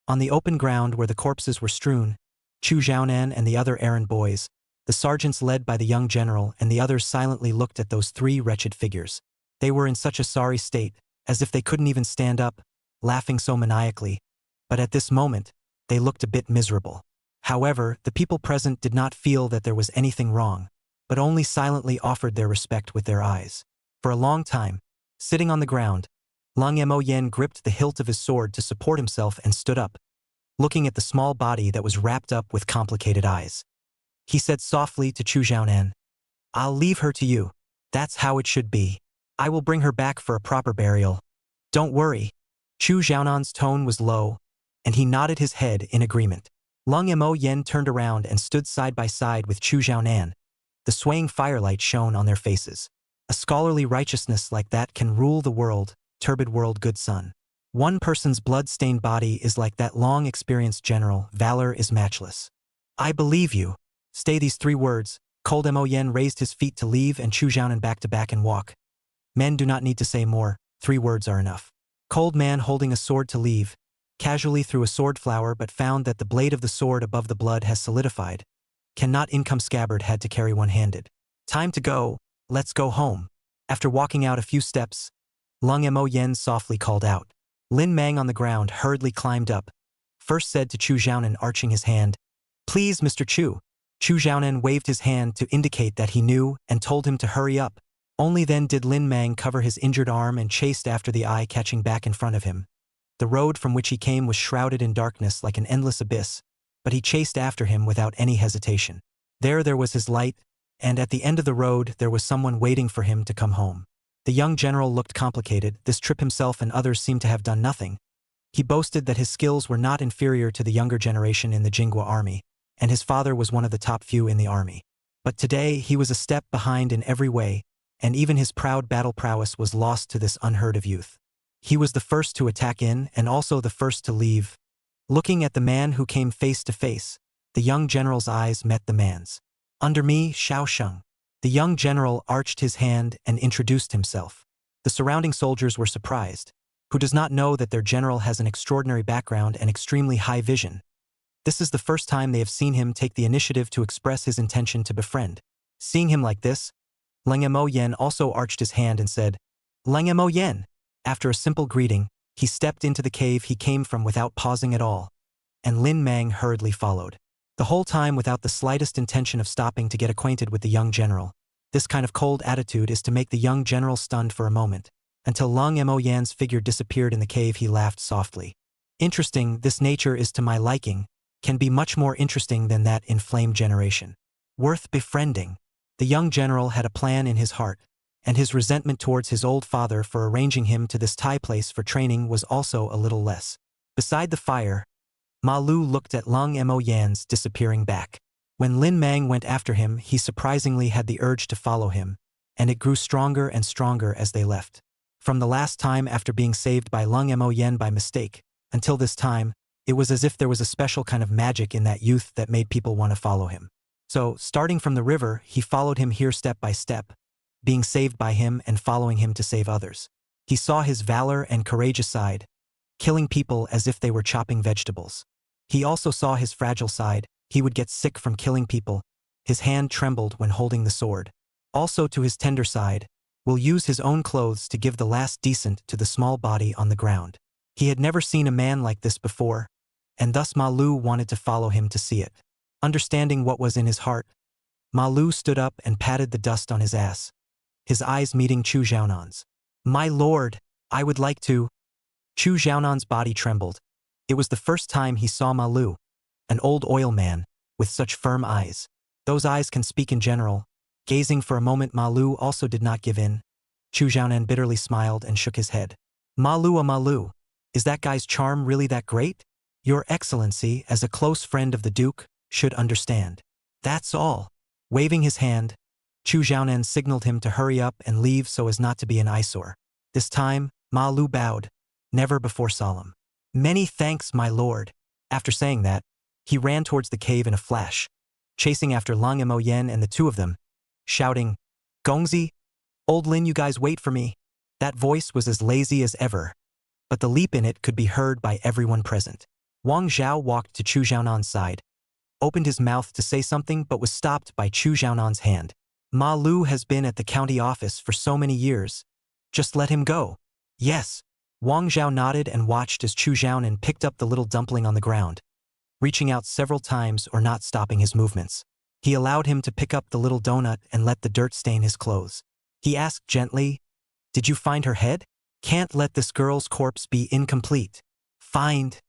On the open ground where the corpses were strewn, Chu Xiaonan and the other errand boys, the sergeants led by the young general and the others silently looked at those three wretched figures. They were in such a sorry state, as if they couldn't even stand up, laughing so maniacally, but at this moment, they looked a bit miserable. However, the people present did not feel that there was anything wrong, but only silently offered their respect with their eyes. For a long time, sitting on the ground, Lung Mo Yen gripped the hilt of his sword to support himself and stood up, looking at the small body that was wrapped up with complicated eyes. He said softly to Chu Xiaonan, "I'll leave her to you. That's how it should be. I will bring her back for a proper burial. Don't worry." Chu Xiaonan's tone was low, and he nodded his head in agreement. Lung Mo Yen turned around and stood side by side with Chu Xiaonan. The swaying firelight shone on their faces. A scholarly righteousness like that can rule the world, turbid world, good son. One person's blood-stained body is like that long-experienced general, valor is matchless. I believe you. Stay these three words. Cold Mo Yen raised his feet to leave and Chu Xiaonan back and walk. Men do not need to say more, 3 words are enough. Cold man holding a sword to leave, casually threw a sword flower but found that the blade of the sword above the blood has solidified. Cannot income scabbard had to carry one-handed. Time to go, let's go home. After walking out a few steps, Lung Mo Yen softly called out. Lin Mang on the ground hurriedly climbed up, first said to Chu Xiaonan arching his hand, "Please, Mr. Chu." Chu Xiaonan waved his hand to indicate that he knew and told him to hurry up. Only then did Lin Mang cover his injured arm and chased after the eye catching back in front of him. The road from which he came was shrouded in darkness like an endless abyss, but he chased after him without any hesitation. There was his light, and at the end of the road there was someone waiting for him to come home. The young general looked complicated. This trip himself and others seemed to have done nothing. He boasted that his skills were not inferior to the younger generation in the Jingwa army, and his father was one of the top few in the army. But today he was a step behind in every way, and even his proud battle prowess was lost to this unheard of youth. He was the first to attack in and also the first to leave. Looking at the man who came face to face, the young general's eyes met the man's. Under me, Xiao Sheng. The young general arched his hand and introduced himself. The surrounding soldiers were surprised. Who does not know that their general has an extraordinary background and extremely high vision? This is the first time they have seen him take the initiative to express his intention to befriend. Seeing him like this, Leng Mo Yen also arched his hand and said, "Leng Mo Yen." After a simple greeting, he stepped into the cave he came from without pausing at all, and Lin Mang hurriedly followed. The whole time without the slightest intention of stopping to get acquainted with the young general. This kind of cold attitude is to make the young general stunned for a moment. Until Lung Mo Yan's figure disappeared in the cave, he laughed softly. Interesting, this nature is to my liking, can be much more interesting than that inflamed generation. Worth befriending. The young general had a plan in his heart, and his resentment towards his old father for arranging him to this Thai place for training was also a little less. Beside the fire, Ma Lu looked at Lung Mo Yan's disappearing back. When Lin Mang went after him, he surprisingly had the urge to follow him, and it grew stronger and stronger as they left. From the last time after being saved by Lung Mo Yen by mistake, until this time, it was as if there was a special kind of magic in that youth that made people want to follow him. So, starting from the river, he followed him here step by step, being saved by him and following him to save others. He saw his valor and courageous side, killing people as if they were chopping vegetables. He also saw his fragile side. He would get sick from killing people. His hand trembled when holding the sword. Also to his tender side, will use his own clothes to give the last decent to the small body on the ground. He had never seen a man like this before, and thus Ma Lu wanted to follow him to see it. Understanding what was in his heart, Ma Lu stood up and patted the dust on his ass, his eyes meeting Chu Xiaonan's. "My lord, I would like to." Chu Xiaonan's body trembled. It was the first time he saw Ma Lu, an old oil man, with such firm eyes. Those eyes can speak in general. Gazing for a moment, Ma Lu also did not give in. Chu Xiaonan bitterly smiled and shook his head. "Ma Lu, is that guy's charm really that great? Your Excellency, as a close friend of the Duke, should understand. That's all." Waving his hand, Chu Xiaonan signaled him to hurry up and leave so as not to be an eyesore. This time, Ma Lu bowed, never before solemn. "Many thanks, my lord." After saying that, he ran towards the cave in a flash, chasing after Lang Mo Yen and the two of them, shouting, "Gongzi, old Lin, you guys wait for me." That voice was as lazy as ever, but the leap in it could be heard by everyone present. Wang Zhao walked to Chu Xiaonan's side, opened his mouth to say something but was stopped by Chu Xiaonan's hand. "Ma Lu has been at the county office for so many years. Just let him go." "Yes." Wang Zhao nodded and watched as Chu Xiaonan picked up the little dumpling on the ground, reaching out several times or not stopping his movements. He allowed him to pick up the little donut and let the dirt stain his clothes. He asked gently, "Did you find her head? Can't let this girl's corpse be incomplete." Found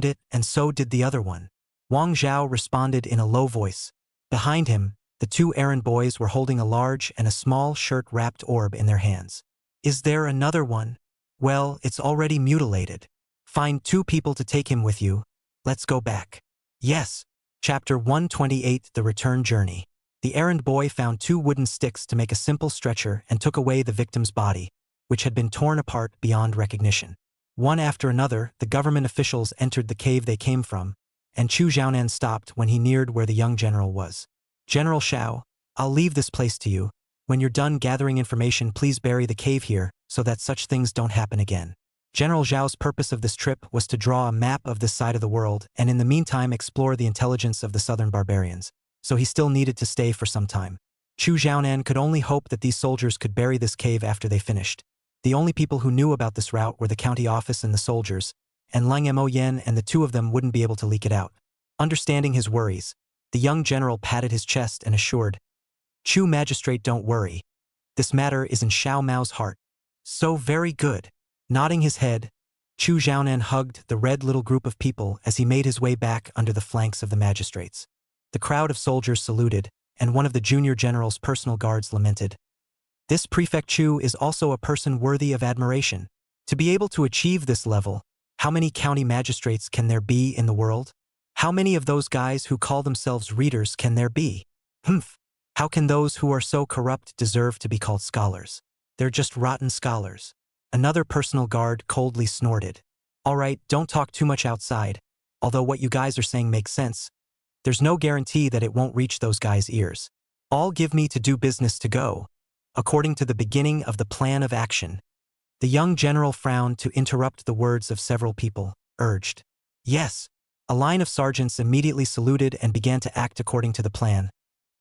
it, and so did the other one." Wang Zhao responded in a low voice. Behind him, the two errand boys were holding a large and a small shirt-wrapped orb in their hands. "Is there another one? Well, it's already mutilated. Find 2 people to take him with you. Let's go back." "Yes." Chapter 128, The Return Journey. The errand boy found 2 wooden sticks to make a simple stretcher and took away the victim's body, which had been torn apart beyond recognition. One after another, the government officials entered the cave they came from, and Chu Xiaonan stopped when he neared where the young general was. "General Xiao, I'll leave this place to you. When you're done gathering information, please bury the cave here so that such things don't happen again." General Zhao's purpose of this trip was to draw a map of this side of the world and in the meantime explore the intelligence of the southern barbarians, so he still needed to stay for some time. Chu Xiaonan could only hope that these soldiers could bury this cave after they finished. The only people who knew about this route were the county office and the soldiers, and Lang Mo Yen and the 2 of them wouldn't be able to leak it out. Understanding his worries, the young general patted his chest and assured, "Chu magistrate, don't worry. This matter is in Xiao Mao's heart." "So very good." Nodding his head, Chu Xiaonan hugged the red little group of people as he made his way back under the flanks of the magistrates. The crowd of soldiers saluted, and one of the junior general's personal guards lamented, "This Prefect Chu is also a person worthy of admiration. To be able to achieve this level, how many county magistrates can there be in the world? How many of those guys who call themselves readers can there be? Humph. How can those who are so corrupt deserve to be called scholars? They're just rotten scholars." Another personal guard coldly snorted. "All right, don't talk too much outside. Although what you guys are saying makes sense, there's no guarantee that it won't reach those guys' ears. All give me to do business to go, according to the beginning of the plan of action." The young general frowned to interrupt the words of several people, urged, "Yes." A line of sergeants immediately saluted and began to act according to the plan.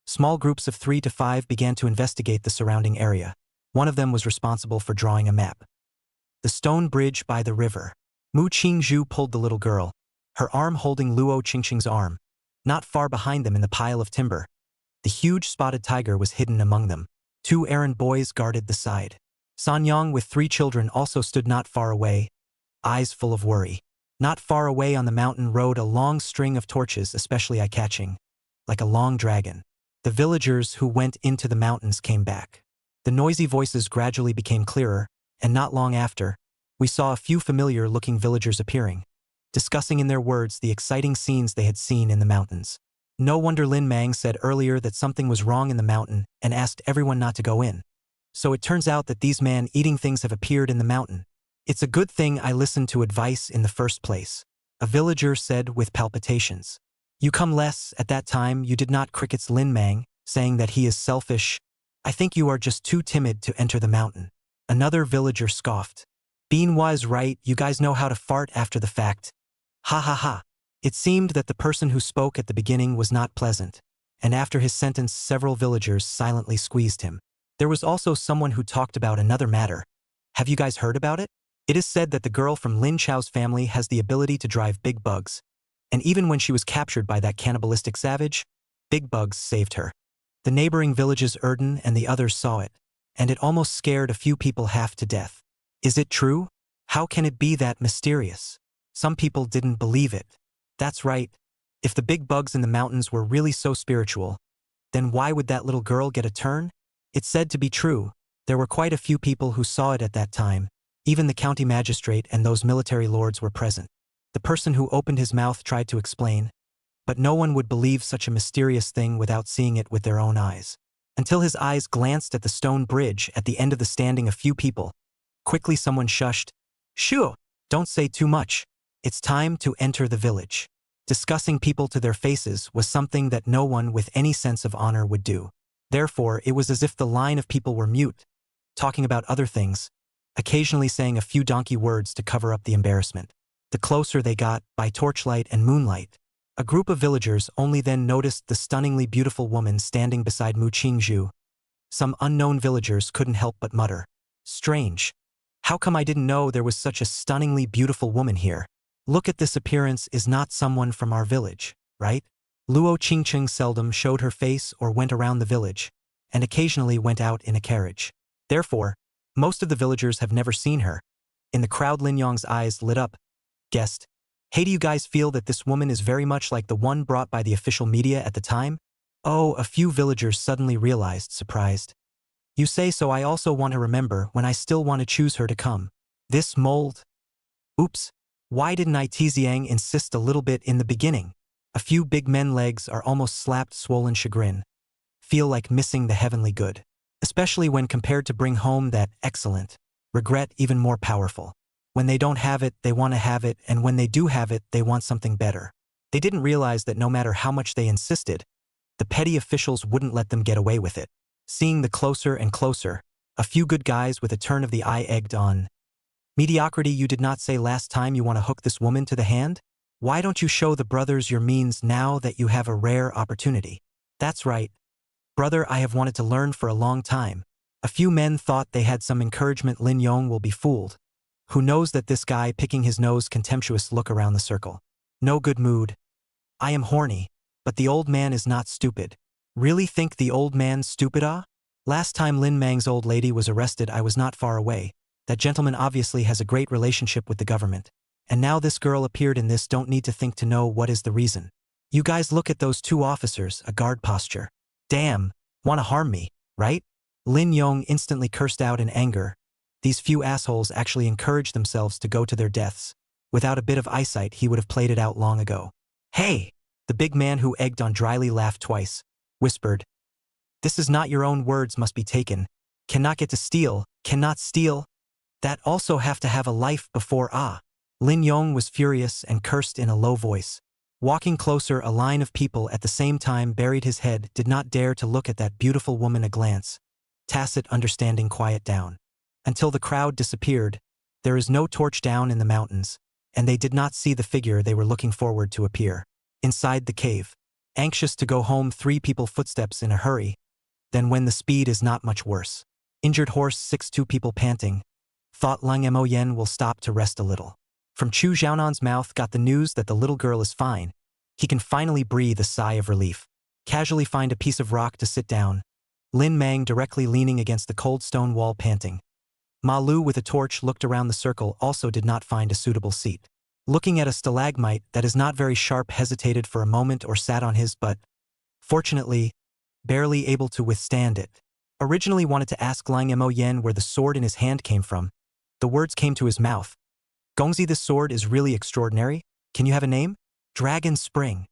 Small groups of 3 to 5 began to investigate the surrounding area. One of them was responsible for drawing a map. The stone bridge by the river. Mu Qingzhu pulled the little girl, her arm holding Luo Qingqing's arm. Not far behind them in the pile of timber, the huge spotted tiger was hidden among them. 2 errand boys guarded the side. Sanyang with 3 children also stood not far away, eyes full of worry. Not far away on the mountain rode a long string of torches, especially eye-catching, like a long dragon. The villagers who went into the mountains came back. The noisy voices gradually became clearer, and not long after, we saw a few familiar-looking villagers appearing, discussing in their words the exciting scenes they had seen in the mountains. No wonder Lin Mang said earlier that something was wrong in the mountain and asked everyone not to go in. So it turns out that these man-eating things have appeared in the mountain. "It's a good thing I listened to advice in the first place," a villager said with palpitations. "You come less, at that time you did not crickets Lin Mang, saying that he is selfish." I think you are just too timid to enter the mountain. Another villager scoffed. Bean was right, you guys know how to fart after the fact. Ha ha ha. It seemed that the person who spoke at the beginning was not pleasant, and after his sentence several villagers silently squeezed him. There was also someone who talked about another matter. Have you guys heard about it? It is said that the girl from Lin Chao's family has the ability to drive big bugs, and even when she was captured by that cannibalistic savage, big bugs saved her. The neighboring villages Erden and the others saw it, and it almost scared a few people half to death. Is it true? How can it be that mysterious? Some people didn't believe it. That's right. If the big bugs in the mountains were really so spiritual, then why would that little girl get a turn? It's said to be true. There were quite a few people who saw it at that time. Even the county magistrate and those military lords were present. The person who opened his mouth tried to explain, but no one would believe such a mysterious thing without seeing it with their own eyes. Until his eyes glanced at the stone bridge at the end of the standing a few people. Quickly someone shushed. Shoo! Don't say too much. It's time to enter the village. Discussing people to their faces was something that no one with any sense of honor would do. Therefore, it was as if the line of people were mute, talking about other things, occasionally saying a few donkey words to cover up the embarrassment. The closer they got, by torchlight and moonlight, a group of villagers only then noticed the stunningly beautiful woman standing beside Mu Qingzhu. Some unknown villagers couldn't help but mutter. Strange. How come I didn't know there was such a stunningly beautiful woman here? Look at this appearance is not someone from our village, right? Luo Qingcheng seldom showed her face or went around the village, and occasionally went out in a carriage. Therefore, most of the villagers have never seen her. In the crowd Lin Yong's eyes lit up. Guessed. Hey, do you guys feel that this woman is very much like the one brought by the official media at the time? Oh, a few villagers suddenly realized, surprised. You say so. I also want to remember when I still want to choose her to come. This mold? Oops. Why didn't I Tiziang insist a little bit in the beginning? A few big men legs are almost slapped swollen chagrin. Feel like missing the heavenly good. Especially when compared to bring home that excellent. Regret even more powerful. When they don't have it, they want to have it, and when they do have it, they want something better. They didn't realize that no matter how much they insisted, the petty officials wouldn't let them get away with it. Seeing the closer and closer, a few good guys with a turn of the eye egged on. Mediocrity, you did not say last time you want to hook this woman to the hand? Why don't you show the brothers your means now that you have a rare opportunity? That's right. Brother, I have wanted to learn for a long time. A few men thought they had some encouragement. Lin Yong will be fooled. Who knows that this guy picking his nose contemptuous look around the circle. No good mood. I am horny, but the old man is not stupid. Really think the old man's stupid, ah? Last time Lin Mang's old lady was arrested I was not far away. That gentleman obviously has a great relationship with the government. And now this girl appeared in this, don't need to think to know what is the reason. You guys look at those two officers, a guard posture. Damn, wanna harm me, right? Lin Yong instantly cursed out in anger. These few assholes actually encouraged themselves to go to their deaths. Without a bit of eyesight he would have played it out long ago. Hey! The big man who egged on dryly laughed twice, whispered. This is not your own words must be taken. Cannot get to steal, cannot steal. That also have to have a life before ah. Lin Yong was furious and cursed in a low voice. Walking closer, a line of people at the same time buried his head, did not dare to look at that beautiful woman a glance. Tacit understanding quiet down. Until the crowd disappeared, there is no torch down in the mountains, and they did not see the figure they were looking forward to appear. Inside the cave, anxious to go home, 3 people footsteps in a hurry. Then when the speed is not much worse. Injured horse 6 2 people panting. Thought Lang Mo Yen will stop to rest a little. From Chu Xiaonan's mouth got the news that the little girl is fine. He can finally breathe a sigh of relief. Casually find a piece of rock to sit down. Lin Mang directly leaning against the cold stone wall panting. Ma Lu with a torch looked around the circle, also did not find a suitable seat. Looking at a stalagmite that is not very sharp, hesitated for a moment or sat on his butt. Fortunately, barely able to withstand it. Originally wanted to ask Lang Mo Yen where the sword in his hand came from. The words came to his mouth. Gongzi, this sword is really extraordinary. Can you have a name? Dragon Spring.